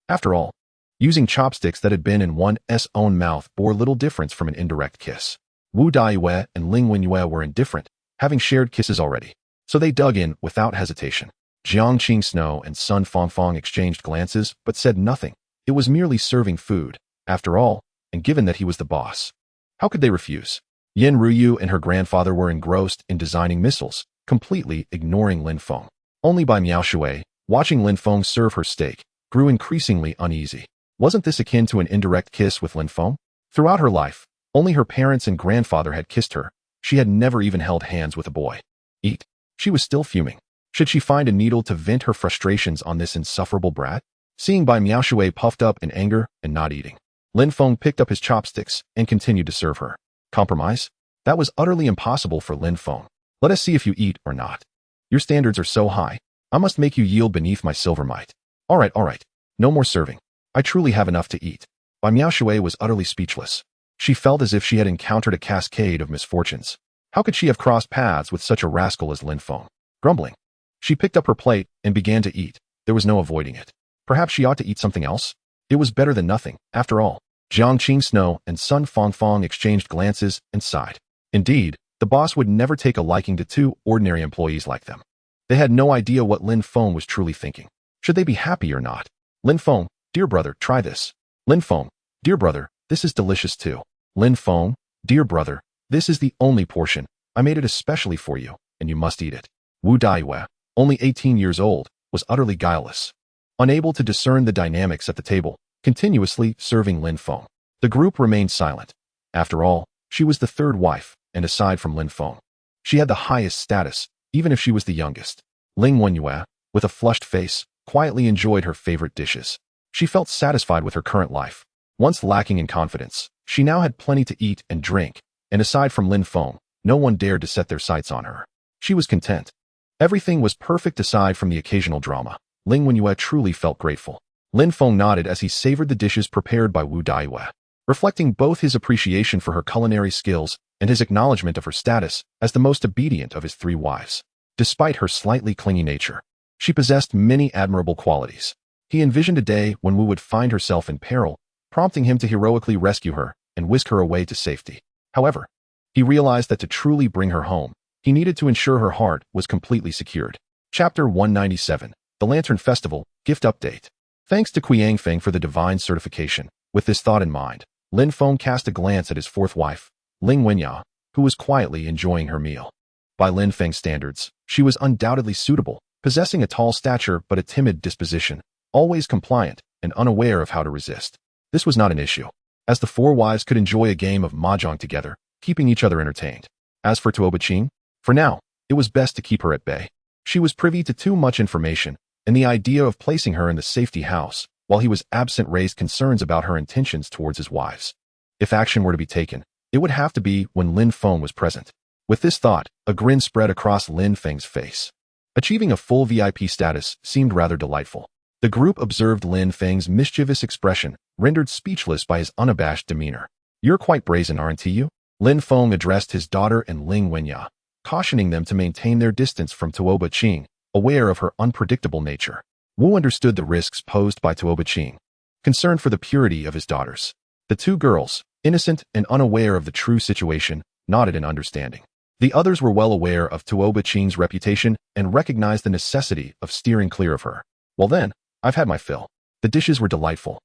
A: After all, using chopsticks that had been in one's own mouth bore little difference from an indirect kiss. Wu Daiyue and Ling Wenyue were indifferent, having shared kisses already, so they dug in without hesitation. Jiang Qingsno and Sun Fangfang exchanged glances but said nothing. It was merely serving food, after all, and given that he was the boss, how could they refuse? Yin Ruyu and her grandfather were engrossed in designing missiles, completely ignoring Lin Feng. Only Bai Miaoshui, watching Lin Feng serve her steak, grew increasingly uneasy. Wasn't this akin to an indirect kiss with Lin Feng? Throughout her life, only her parents and grandfather had kissed her. She had never even held hands with a boy. Eat. She was still fuming. Should she find a needle to vent her frustrations on this insufferable brat? Seeing Bai Miaoshui puffed up in anger and not eating, Lin Feng picked up his chopsticks and continued to serve her. Compromise? That was utterly impossible for Lin Feng. Let us see if you eat or not. Your standards are so high. I must make you yield beneath my silver might. All right. No more serving. I truly have enough to eat. Bai Miaoshui was utterly speechless. She felt as if she had encountered a cascade of misfortunes. How could she have crossed paths with such a rascal as Lin Feng? Grumbling, she picked up her plate and began to eat. There was no avoiding it. Perhaps she ought to eat something else? It was better than nothing, after all. Jiang Qingsno and Sun Fangfang exchanged glances and sighed. Indeed, the boss would never take a liking to two ordinary employees like them. They had no idea what Lin Feng was truly thinking. Should they be happy or not? Lin Feng, dear brother, try this. Lin Feng, dear brother, this is delicious too. Lin Feng, dear brother, this is the only portion. I made it especially for you, and you must eat it. Wu Daiyue, only 18 years old, was utterly guileless, unable to discern the dynamics at the table, continuously serving Lin Feng. The group remained silent. After all, she was the third wife, and aside from Lin Feng, she had the highest status, even if she was the youngest. Ling Wenyue, with a flushed face, quietly enjoyed her favorite dishes. She felt satisfied with her current life. Once lacking in confidence, she now had plenty to eat and drink, and aside from Lin Feng, no one dared to set their sights on her. She was content. Everything was perfect aside from the occasional drama. Ling Wenyue truly felt grateful. Lin Feng nodded as he savored the dishes prepared by Wu Daiyue, reflecting both his appreciation for her culinary skills and his acknowledgement of her status as the most obedient of his three wives. Despite her slightly clingy nature, she possessed many admirable qualities. He envisioned a day when Wu would find herself in peril, prompting him to heroically rescue her and whisk her away to safety. However, he realized that to truly bring her home, he needed to ensure her heart was completely secured. Chapter 197, The Lantern Festival, Gift Update. Thanks to Qiang Feng for the divine certification. With this thought in mind, Lin Feng cast a glance at his fourth wife, Ling Wenyue, who was quietly enjoying her meal. By Lin Feng's standards, she was undoubtedly suitable, possessing a tall stature but a timid disposition, always compliant and unaware of how to resist. This was not an issue, as the four wives could enjoy a game of mahjong together, keeping each other entertained. As for Tuo Baqing, for now, it was best to keep her at bay. She was privy to too much information, and the idea of placing her in the safety house while he was absent raised concerns about her intentions towards his wives. If action were to be taken, it would have to be when Lin Feng was present. With this thought, a grin spread across Lin Feng's face. Achieving a full VIP status seemed rather delightful. The group observed Lin Feng's mischievous expression, rendered speechless by his unabashed demeanor. You're quite brazen, aren't you? Lin Feng addressed his daughter and Ling Wenyue, cautioning them to maintain their distance from Tuo Baqing, aware of her unpredictable nature. Wu understood the risks posed by Tuoba Qing, concerned for the purity of his daughters. The two girls, innocent and unaware of the true situation, nodded in understanding. The others were well aware of Tuoba Qing's reputation and recognized the necessity of steering clear of her. Well then, I've had my fill. The dishes were delightful.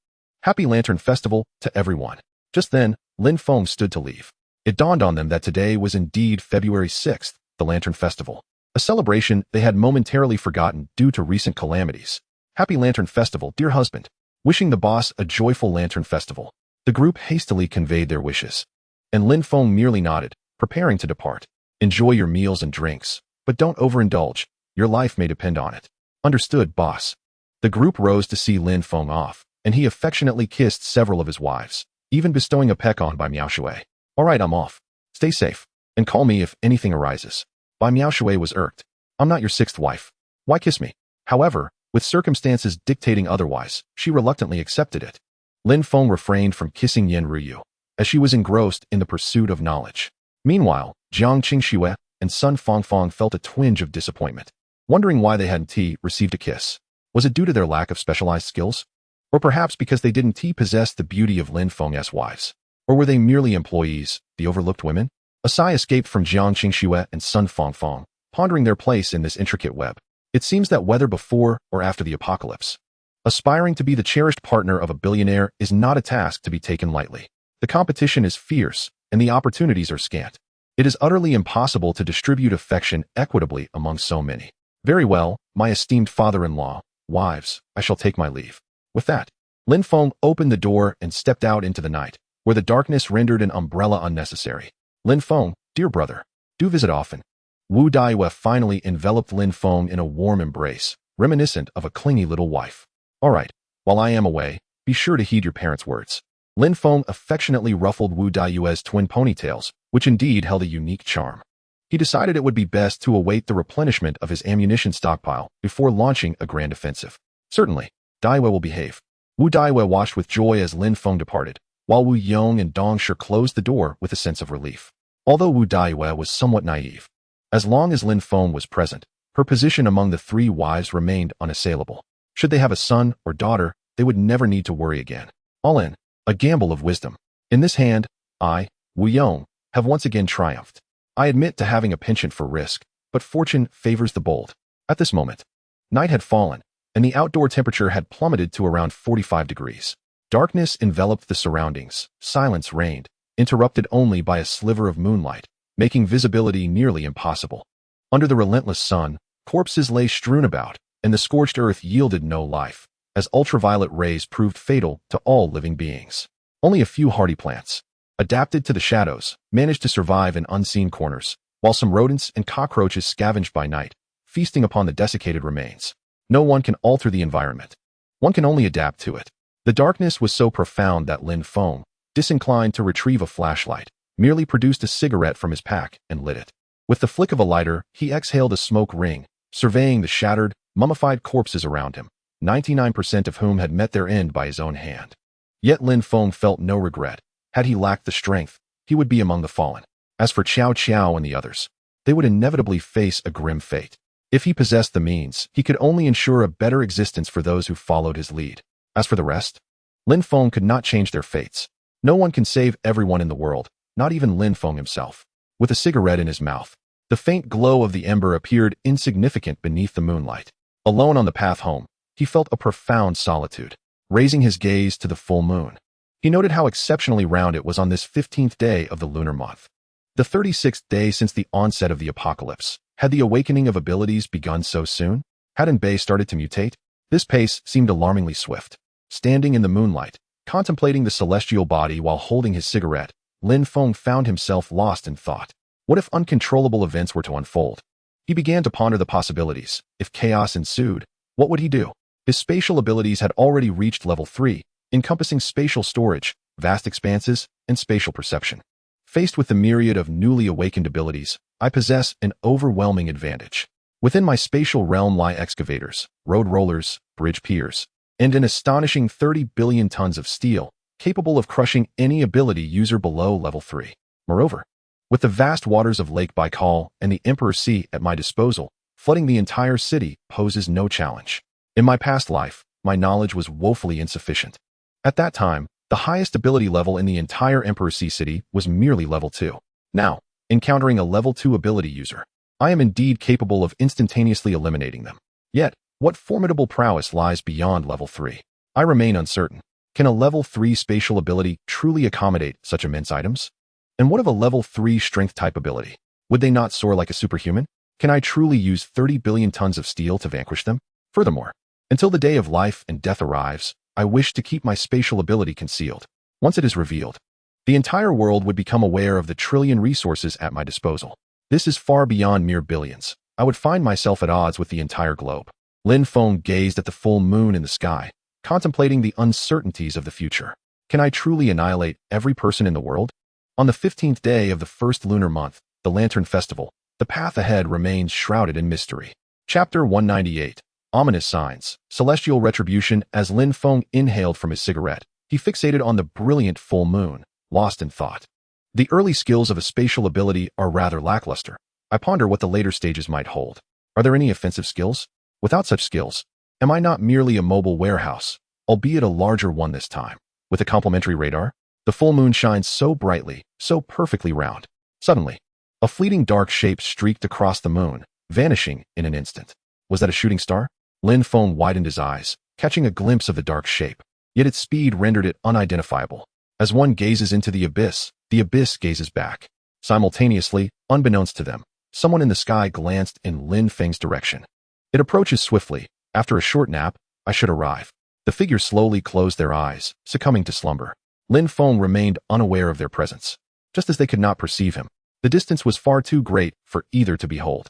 A: Happy Lantern Festival to everyone. Just then, Lin Feng stood to leave. It dawned on them that today was indeed February 6th, the Lantern Festival. A celebration they had momentarily forgotten due to recent calamities. Happy Lantern Festival, dear husband. Wishing the boss a joyful Lantern Festival. The group hastily conveyed their wishes. And Lin Feng merely nodded, preparing to depart. Enjoy your meals and drinks, but don't overindulge. Your life may depend on it. Understood, boss. The group rose to see Lin Feng off, and he affectionately kissed several of his wives, even bestowing a peck on Bai Miaoshui. All right, I'm off. Stay safe, and call me if anything arises. Bai Miaoshui was irked. I'm not your sixth wife. Why kiss me? However, with circumstances dictating otherwise, she reluctantly accepted it. Lin Feng refrained from kissing Yen Ruyu, as she was engrossed in the pursuit of knowledge. Meanwhile, Jiang Qingxue and Sun Fangfang felt a twinge of disappointment, wondering why they hadn't received a kiss. Was it due to their lack of specialized skills? Or perhaps because they didn't possess the beauty of Lin Feng's wives? Or were they merely employees, the overlooked women? A sigh escaped from Jiang Qingxue and Sun Fangfang, pondering their place in this intricate web. It seems that whether before or after the apocalypse, aspiring to be the cherished partner of a billionaire is not a task to be taken lightly. The competition is fierce, and the opportunities are scant. It is utterly impossible to distribute affection equitably among so many. Very well, my esteemed father-in-law, wives, I shall take my leave. With that, Lin Feng opened the door and stepped out into the night, where the darkness rendered an umbrella unnecessary. Lin Feng, dear brother, do visit often. Wu Daiyue finally enveloped Lin Feng in a warm embrace, reminiscent of a clingy little wife. All right, while I am away, be sure to heed your parents' words. Lin Feng affectionately ruffled Wu Daiyue's twin ponytails, which indeed held a unique charm. He decided it would be best to await the replenishment of his ammunition stockpile before launching a grand offensive. Certainly, Daiyue will behave. Wu Daiyue watched with joy as Lin Feng departed, while Wu Yong and Dong Shi closed the door with a sense of relief. Although Wu Daiyue was somewhat naive, as long as Lin Feng was present, her position among the three wives remained unassailable. Should they have a son or daughter, they would never need to worry again. All in, a gamble of wisdom. In this hand, I, Wu Yong, have once again triumphed. I admit to having a penchant for risk, but fortune favors the bold. At this moment, night had fallen, and the outdoor temperature had plummeted to around 45 degrees. Darkness enveloped the surroundings, silence reigned, interrupted only by a sliver of moonlight, making visibility nearly impossible. Under the relentless sun, corpses lay strewn about, and the scorched earth yielded no life, as ultraviolet rays proved fatal to all living beings. Only a few hardy plants, adapted to the shadows, managed to survive in unseen corners, while some rodents and cockroaches scavenged by night, feasting upon the desiccated remains. No one can alter the environment. One can only adapt to it. The darkness was so profound that Lin Feng, disinclined to retrieve a flashlight, merely produced a cigarette from his pack and lit it. With the flick of a lighter, he exhaled a smoke ring, surveying the shattered, mummified corpses around him, 99% of whom had met their end by his own hand. Yet Lin Feng felt no regret. Had he lacked the strength, he would be among the fallen. As for Qiao Qiao and the others, they would inevitably face a grim fate. If he possessed the means, he could only ensure a better existence for those who followed his lead. As for the rest, Lin Feng could not change their fates. No one can save everyone in the world, not even Lin Feng himself. With a cigarette in his mouth, the faint glow of the ember appeared insignificant beneath the moonlight. Alone on the path home, he felt a profound solitude. Raising his gaze to the full moon, he noted how exceptionally round it was on this 15th day of the lunar month. The 36th day since the onset of the apocalypse. Had the awakening of abilities begun so soon? Hadn't Bei started to mutate? This pace seemed alarmingly swift. Standing in the moonlight, contemplating the celestial body while holding his cigarette, Lin Feng found himself lost in thought. What if uncontrollable events were to unfold? He began to ponder the possibilities. If chaos ensued, what would he do? His spatial abilities had already reached level 3, encompassing spatial storage, vast expanses, and spatial perception. Faced with the myriad of newly awakened abilities, I possess an overwhelming advantage. Within my spatial realm lie excavators, road rollers, bridge piers, and an astonishing 30 billion tons of steel, capable of crushing any ability user below level 3. Moreover, with the vast waters of Lake Baikal and the Emperor Sea at my disposal, flooding the entire city poses no challenge. In my past life, my knowledge was woefully insufficient. At that time, the highest ability level in the entire Emperor Sea City was merely level 2. Now, encountering a level 2 ability user, I am indeed capable of instantaneously eliminating them. Yet, what formidable prowess lies beyond level 3? I remain uncertain. Can a level 3 spatial ability truly accommodate such immense items? And what of a level 3 strength type ability? Would they not soar like a superhuman? Can I truly use 30 billion tons of steel to vanquish them? Furthermore, until the day of life and death arrives, I wish to keep my spatial ability concealed. Once it is revealed, the entire world would become aware of the trillion resources at my disposal. This is far beyond mere billions. I would find myself at odds with the entire globe. Lin Feng gazed at the full moon in the sky, contemplating the uncertainties of the future. Can I truly annihilate every person in the world? On the 15th day of the first lunar month, the Lantern Festival, the path ahead remains shrouded in mystery. Chapter 198. Ominous Signs. Celestial Retribution. As Lin Feng inhaled from his cigarette, he fixated on the brilliant full moon, lost in thought. The early skills of a spatial ability are rather lackluster. I ponder what the later stages might hold. Are there any offensive skills? Without such skills, am I not merely a mobile warehouse, albeit a larger one this time? With a complementary radar, the full moon shines so brightly, so perfectly round. Suddenly, a fleeting dark shape streaked across the moon, vanishing in an instant. Was that a shooting star? Lin Feng widened his eyes, catching a glimpse of the dark shape, yet its speed rendered it unidentifiable. As one gazes into the abyss gazes back. Simultaneously, unbeknownst to them, someone in the sky glanced in Lin Feng's direction. It approaches swiftly. After a short nap, I should arrive. The figure slowly closed their eyes, succumbing to slumber. Lin Feng remained unaware of their presence. Just as they could not perceive him, the distance was far too great for either to behold.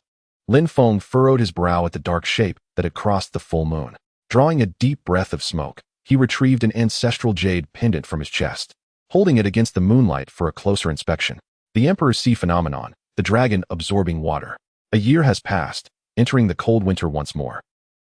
A: Lin Feng furrowed his brow at the dark shape that had crossed the full moon. Drawing a deep breath of smoke, he retrieved an ancestral jade pendant from his chest, holding it against the moonlight for a closer inspection. The Emperor's Sea phenomenon, the dragon absorbing water. A year has passed, entering the cold winter once more.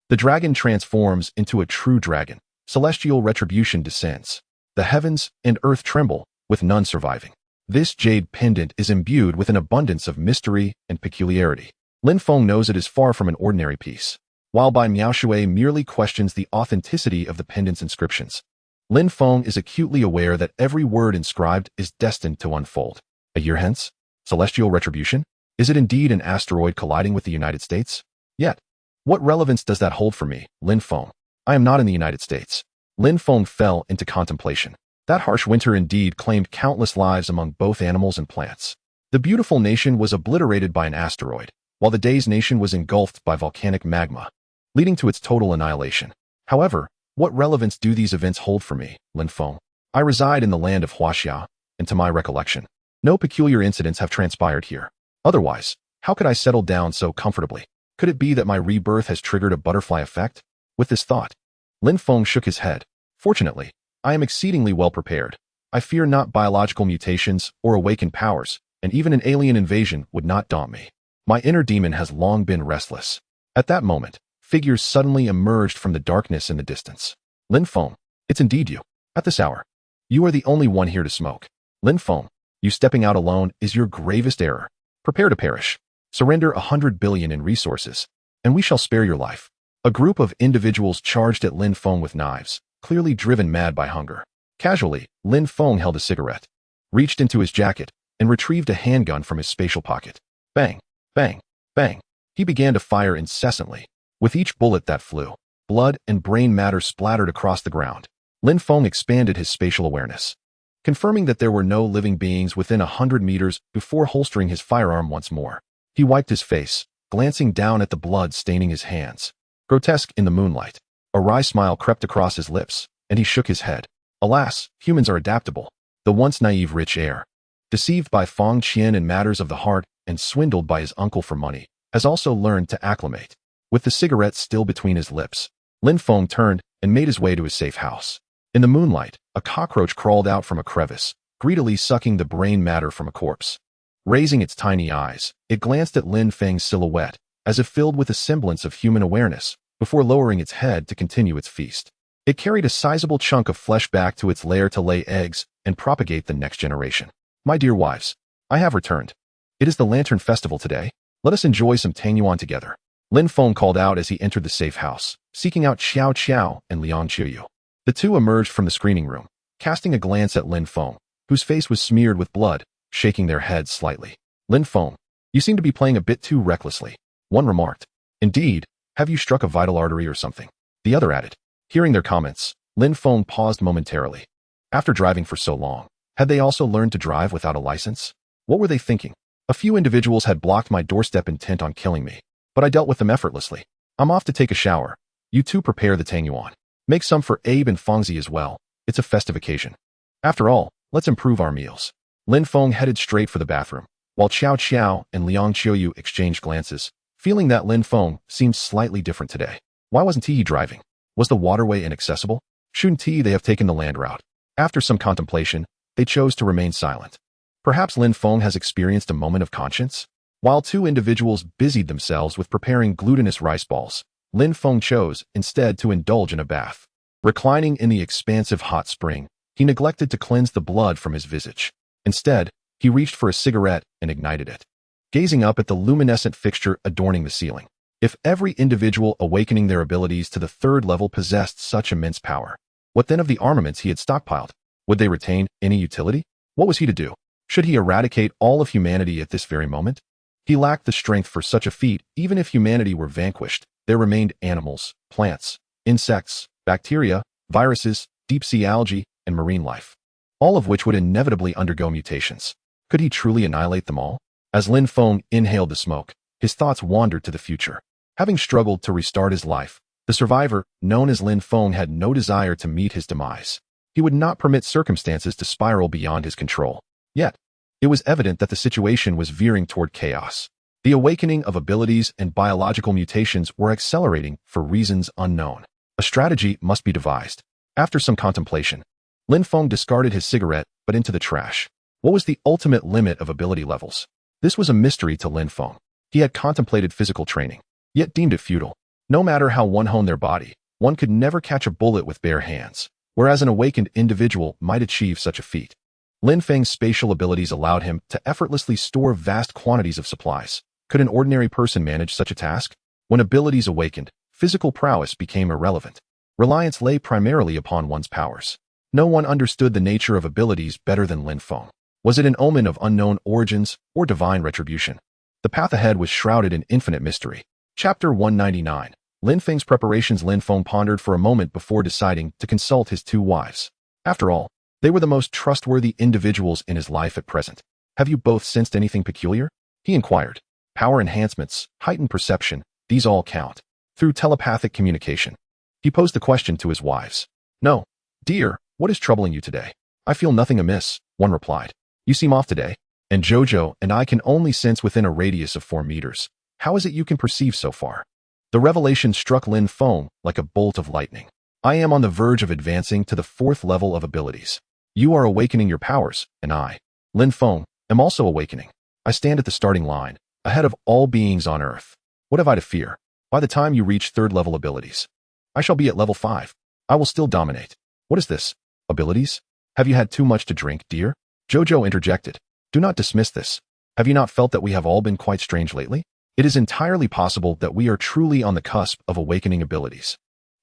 A: The dragon transforms into a true dragon. Celestial retribution descends. The heavens and earth tremble, with none surviving. This jade pendant is imbued with an abundance of mystery and peculiarity. Lin Feng knows it is far from an ordinary piece. While Bai Miaoshui merely questions the authenticity of the pendant's inscriptions, Lin Feng is acutely aware that every word inscribed is destined to unfold. A year hence? Celestial retribution? Is it indeed an asteroid colliding with the United States? Yet, what relevance does that hold for me, Lin Feng? I am not in the United States. Lin Feng fell into contemplation. That harsh winter indeed claimed countless lives among both animals and plants. The beautiful nation was obliterated by an asteroid, while the day's nation was engulfed by volcanic magma, leading to its total annihilation. However, what relevance do these events hold for me, Lin Feng? I reside in the land of Huaxia, and to my recollection, no peculiar incidents have transpired here. Otherwise, how could I settle down so comfortably? Could it be that my rebirth has triggered a butterfly effect? With this thought, Lin Feng shook his head. Fortunately, I am exceedingly well prepared. I fear not biological mutations or awakened powers, and even an alien invasion would not daunt me. My inner demon has long been restless. At that moment, figures suddenly emerged from the darkness in the distance. Lin Feng, it's indeed you. At this hour, you are the only one here to smoke. Lin Feng, you stepping out alone is your gravest error. Prepare to perish. Surrender 100 billion in resources, and we shall spare your life. A group of individuals charged at Lin Feng with knives, clearly driven mad by hunger. Casually, Lin Feng held a cigarette, reached into his jacket, and retrieved a handgun from his spatial pocket. Bang, bang, bang. He began to fire incessantly. With each bullet that flew, blood and brain matter splattered across the ground. Lin Feng expanded his spatial awareness, confirming that there were no living beings within 100 meters before holstering his firearm once more. He wiped his face, glancing down at the blood staining his hands. Grotesque in the moonlight, a wry smile crept across his lips, and he shook his head. Alas, humans are adaptable. The once naive rich heir, deceived by Fong Qian in matters of the heart and swindled by his uncle for money, has also learned to acclimate. With the cigarette still between his lips, Lin Feng turned and made his way to his safe house. In the moonlight, a cockroach crawled out from a crevice, greedily sucking the brain matter from a corpse. Raising its tiny eyes, it glanced at Lin Feng's silhouette, as if filled with a semblance of human awareness, before lowering its head to continue its feast. It carried a sizable chunk of flesh back to its lair to lay eggs and propagate the next generation. My dear wives, I have returned. It is the Lantern Festival today. Let us enjoy some Tanyuan together. Lin Feng called out as he entered the safe house, seeking out Xiao Qiao and Liang Qiuyu. The two emerged from the screening room, casting a glance at Lin Feng, whose face was smeared with blood, shaking their heads slightly. Lin Feng, you seem to be playing a bit too recklessly, one remarked. Indeed, have you struck a vital artery or something? The other added. Hearing their comments, Lin Feng paused momentarily. After driving for so long, had they also learned to drive without a license? What were they thinking? A few individuals had blocked my doorstep intent on killing me, but I dealt with them effortlessly. I'm off to take a shower. You two prepare the tang yuan. Make some for Abe and Fengzi as well. It's a festive occasion. After all, let's improve our meals. Lin Feng headed straight for the bathroom, while Qiao Qiao and Liang Qiuyu exchanged glances, feeling that Lin Feng seemed slightly different today. Why wasn't he driving? Was the waterway inaccessible? Shouldn't they have taken the land route? After some contemplation, they chose to remain silent. Perhaps Lin Feng has experienced a moment of conscience? While two individuals busied themselves with preparing glutinous rice balls, Lin Feng chose, instead, to indulge in a bath. Reclining in the expansive hot spring, he neglected to cleanse the blood from his visage. Instead, he reached for a cigarette and ignited it. Gazing up at the luminescent fixture adorning the ceiling, if every individual awakening their abilities to the third level possessed such immense power, what then of the armaments he had stockpiled? Would they retain any utility? What was he to do? Should he eradicate all of humanity at this very moment? He lacked the strength for such a feat. Even if humanity were vanquished, there remained animals, plants, insects, bacteria, viruses, deep-sea algae, and marine life, all of which would inevitably undergo mutations. Could he truly annihilate them all? As Lin Feng inhaled the smoke, his thoughts wandered to the future. Having struggled to restart his life, the survivor, known as Lin Feng, had no desire to meet his demise. He would not permit circumstances to spiral beyond his control. Yet, it was evident that the situation was veering toward chaos. The awakening of abilities and biological mutations were accelerating for reasons unknown. A strategy must be devised. After some contemplation, Lin Feng discarded his cigarette, but into the trash. What was the ultimate limit of ability levels? This was a mystery to Lin Feng. He had contemplated physical training, yet deemed it futile. No matter how one honed their body, one could never catch a bullet with bare hands, whereas an awakened individual might achieve such a feat. Lin Feng's spatial abilities allowed him to effortlessly store vast quantities of supplies. Could an ordinary person manage such a task? When abilities awakened, physical prowess became irrelevant. Reliance lay primarily upon one's powers. No one understood the nature of abilities better than Lin Feng. Was it an omen of unknown origins or divine retribution? The path ahead was shrouded in infinite mystery. Chapter 199. Lin Feng's preparations. Lin Feng pondered for a moment before deciding to consult his two wives. After all, they were the most trustworthy individuals in his life at present. Have you both sensed anything peculiar? He inquired. Power enhancements, heightened perception, these all count. Through telepathic communication. He posed the question to his wives. No. Dear, what is troubling you today? I feel nothing amiss, one replied. You seem off today. And Jojo and I can only sense within a radius of 4 meters. How is it you can perceive so far? The revelation struck Lin Feng like a bolt of lightning. I am on the verge of advancing to the 4th level of abilities. You are awakening your powers, and I, Lin Feng, am also awakening. I stand at the starting line, ahead of all beings on Earth. What have I to fear? By the time you reach 3rd level abilities, I shall be at level 5. I will still dominate. What is this? Abilities? Have you had too much to drink, dear? Jojo interjected. Do not dismiss this. Have you not felt that we have all been quite strange lately? It is entirely possible that we are truly on the cusp of awakening abilities.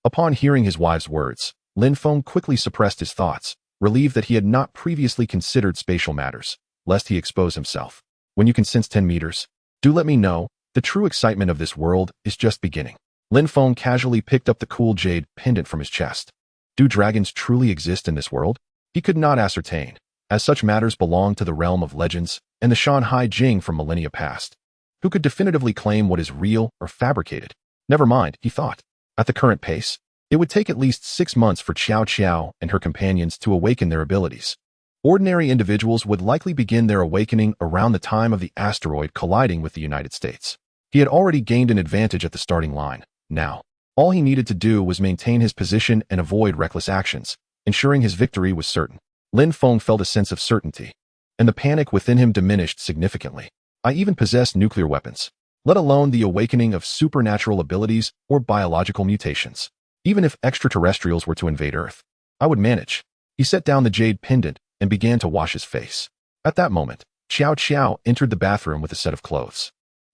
A: Upon hearing his wife's words, Lin Feng quickly suppressed his thoughts, relieved that he had not previously considered spatial matters, lest he expose himself. When you can sense 10 meters, do let me know. The true excitement of this world is just beginning. Lin Feng casually picked up the cool jade pendant from his chest. Do dragons truly exist in this world? He could not ascertain, as such matters belong to the realm of legends and the Shanhai Jing from millennia past. Who could definitively claim what is real or fabricated? Never mind, he thought. At the current pace, it would take at least 6 months for Qiao Qiao and her companions to awaken their abilities. Ordinary individuals would likely begin their awakening around the time of the asteroid colliding with the United States. He had already gained an advantage at the starting line. Now, all he needed to do was maintain his position and avoid reckless actions, ensuring his victory was certain. Lin Feng felt a sense of certainty, and the panic within him diminished significantly. I even possess nuclear weapons, let alone the awakening of supernatural abilities or biological mutations. Even if extraterrestrials were to invade Earth, I would manage. He set down the jade pendant and began to wash his face. At that moment, Qiao Qiao entered the bathroom with a set of clothes.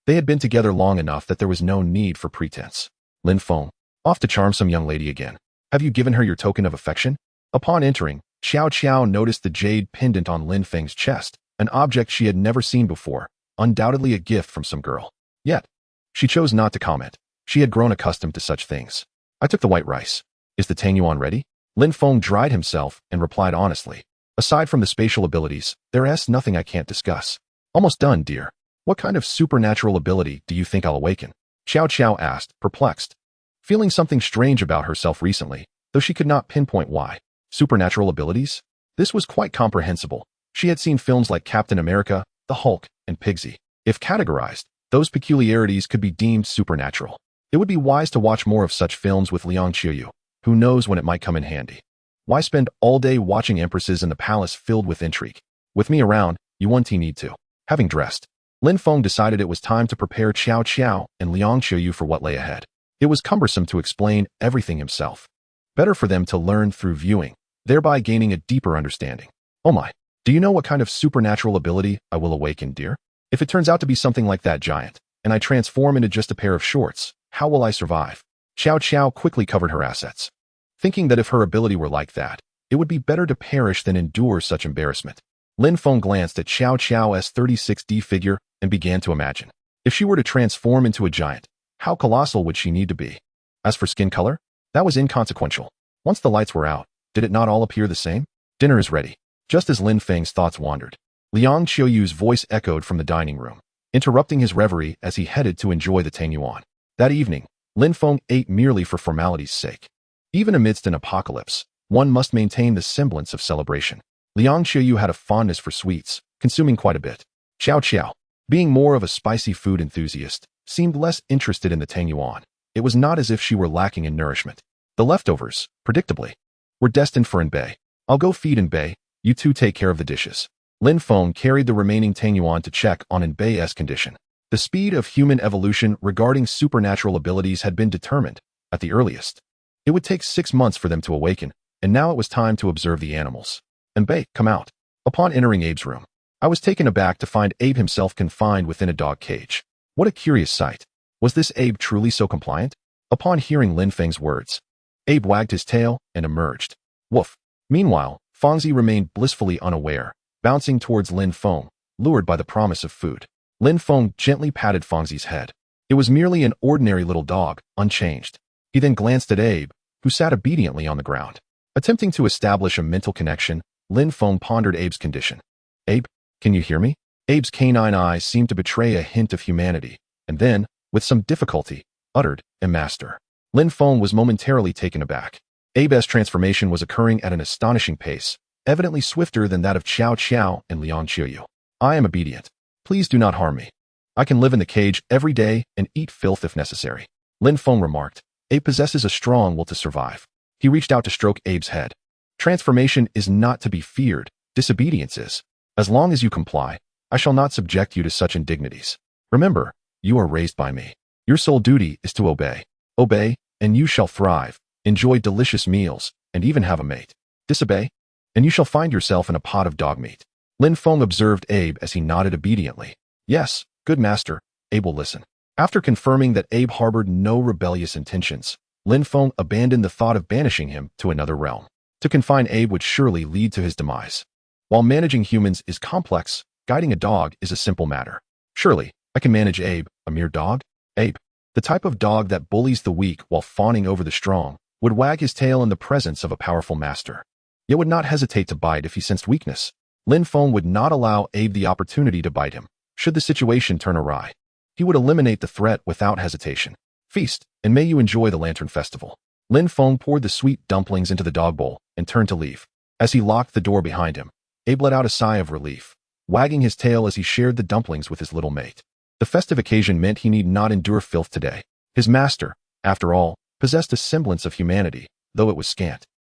A: They had been together long enough that there was no need for pretense. Lin Feng, Off to charm some young lady again. Have you given her your token of affection? Upon entering, Xiao Qiao noticed the jade pendant on Lin Feng's chest, an object she had never seen before, undoubtedly a gift from some girl. Yet, she chose not to comment. She had grown accustomed to such things. I took the white rice. Is the Tang Yuan ready? Lin Feng dried himself and replied honestly. Aside from the spatial abilities, there's nothing I can't discuss. Almost done, dear. What kind of supernatural ability do you think I'll awaken? Xiao Qiao asked, perplexed. Feeling something strange about herself recently, though she could not pinpoint why. Supernatural abilities? This was quite comprehensible. She had seen films like Captain America, The Hulk, and Pigsy. If categorized, those peculiarities could be deemed supernatural. It would be wise to watch more of such films with Liang Qiuyu. Who knows when it might come in handy. Why spend all day watching empresses in the palace filled with intrigue? With me around, you won't need to. Having dressed, Lin Feng decided it was time to prepare Qiao Qiao and Liang Qiuyu for what lay ahead. It was cumbersome to explain everything himself. Better for them to learn through viewing, thereby gaining a deeper understanding. Oh my, do you know what kind of supernatural ability I will awaken, dear? If it turns out to be something like that giant, and I transform into just a pair of shorts, how will I survive? Xiao Qiao quickly covered her assets, thinking that if her ability were like that, it would be better to perish than endure such embarrassment. Lin Feng glanced at Xiao Qiao's 36D figure and began to imagine. If she were to transform into a giant, how colossal would she need to be? As for skin color, that was inconsequential. Once the lights were out, did it not all appear the same? Dinner is ready. Just as Lin Feng's thoughts wandered, Liang Qiuyu's voice echoed from the dining room, interrupting his reverie as he headed to enjoy the Tang Yuan. That evening, Lin Feng ate merely for formality's sake. Even amidst an apocalypse, one must maintain the semblance of celebration. Liang Qiuyu had a fondness for sweets, consuming quite a bit. Xiao Qiao, being more of a spicy food enthusiast, seemed less interested in the Tang Yuan. It was not as if she were lacking in nourishment. The leftovers, predictably, were destined for Bei. I'll go feed Bei, you two take care of the dishes. Lin Feng carried the remaining Tang Yuan to check on Bei's condition. The speed of human evolution regarding supernatural abilities had been determined, at the earliest. It would take 6 months for them to awaken, and now it was time to observe the animals. Bei, come out. Upon entering Abe's room, I was taken aback to find Abe himself confined within a dog cage. What a curious sight. Was this Abe truly so compliant? Upon hearing Lin Feng's words, Abe wagged his tail and emerged. Woof. Meanwhile, Fangzi remained blissfully unaware, bouncing towards Lin Feng, lured by the promise of food. Lin Feng gently patted Fangzi's head. It was merely an ordinary little dog, unchanged. He then glanced at Abe, who sat obediently on the ground. Attempting to establish a mental connection, Lin Feng pondered Abe's condition. Abe, can you hear me? Abe's canine eyes seemed to betray a hint of humanity, and then, with some difficulty, uttered, Master. Lin Feng was momentarily taken aback. Abe's transformation was occurring at an astonishing pace, evidently swifter than that of Xiao Qiao and Liang Qiuyu. I am obedient. Please do not harm me. I can live in the cage every day and eat filth if necessary. Lin Feng remarked. Abe possesses a strong will to survive. He reached out to stroke Abe's head. Transformation is not to be feared, disobedience is. As long as you comply, I shall not subject you to such indignities. Remember, you are raised by me. Your sole duty is to obey. Obey, and you shall thrive, enjoy delicious meals, and even have a mate. Disobey, and you shall find yourself in a pot of dog meat. Lin Feng observed Abe as he nodded obediently. Yes, good master, Abe will listen. After confirming that Abe harbored no rebellious intentions, Lin Feng abandoned the thought of banishing him to another realm. To confine Abe would surely lead to his demise. While managing humans is complex, guiding a dog is a simple matter. Surely, I can manage Abe, a mere dog? Abe, the type of dog that bullies the weak while fawning over the strong, would wag his tail in the presence of a powerful master, yet would not hesitate to bite if he sensed weakness. Lin Feng would not allow Abe the opportunity to bite him, should the situation turn awry. He would eliminate the threat without hesitation. Feast, and may you enjoy the Lantern Festival. Lin Feng poured the sweet dumplings into the dog bowl and turned to leave. As he locked the door behind him, Abe let out a sigh of relief, wagging his tail as he shared the dumplings with his little mate. The festive occasion meant he need not endure filth today. His master, after all, possessed a semblance of humanity, though it was scant.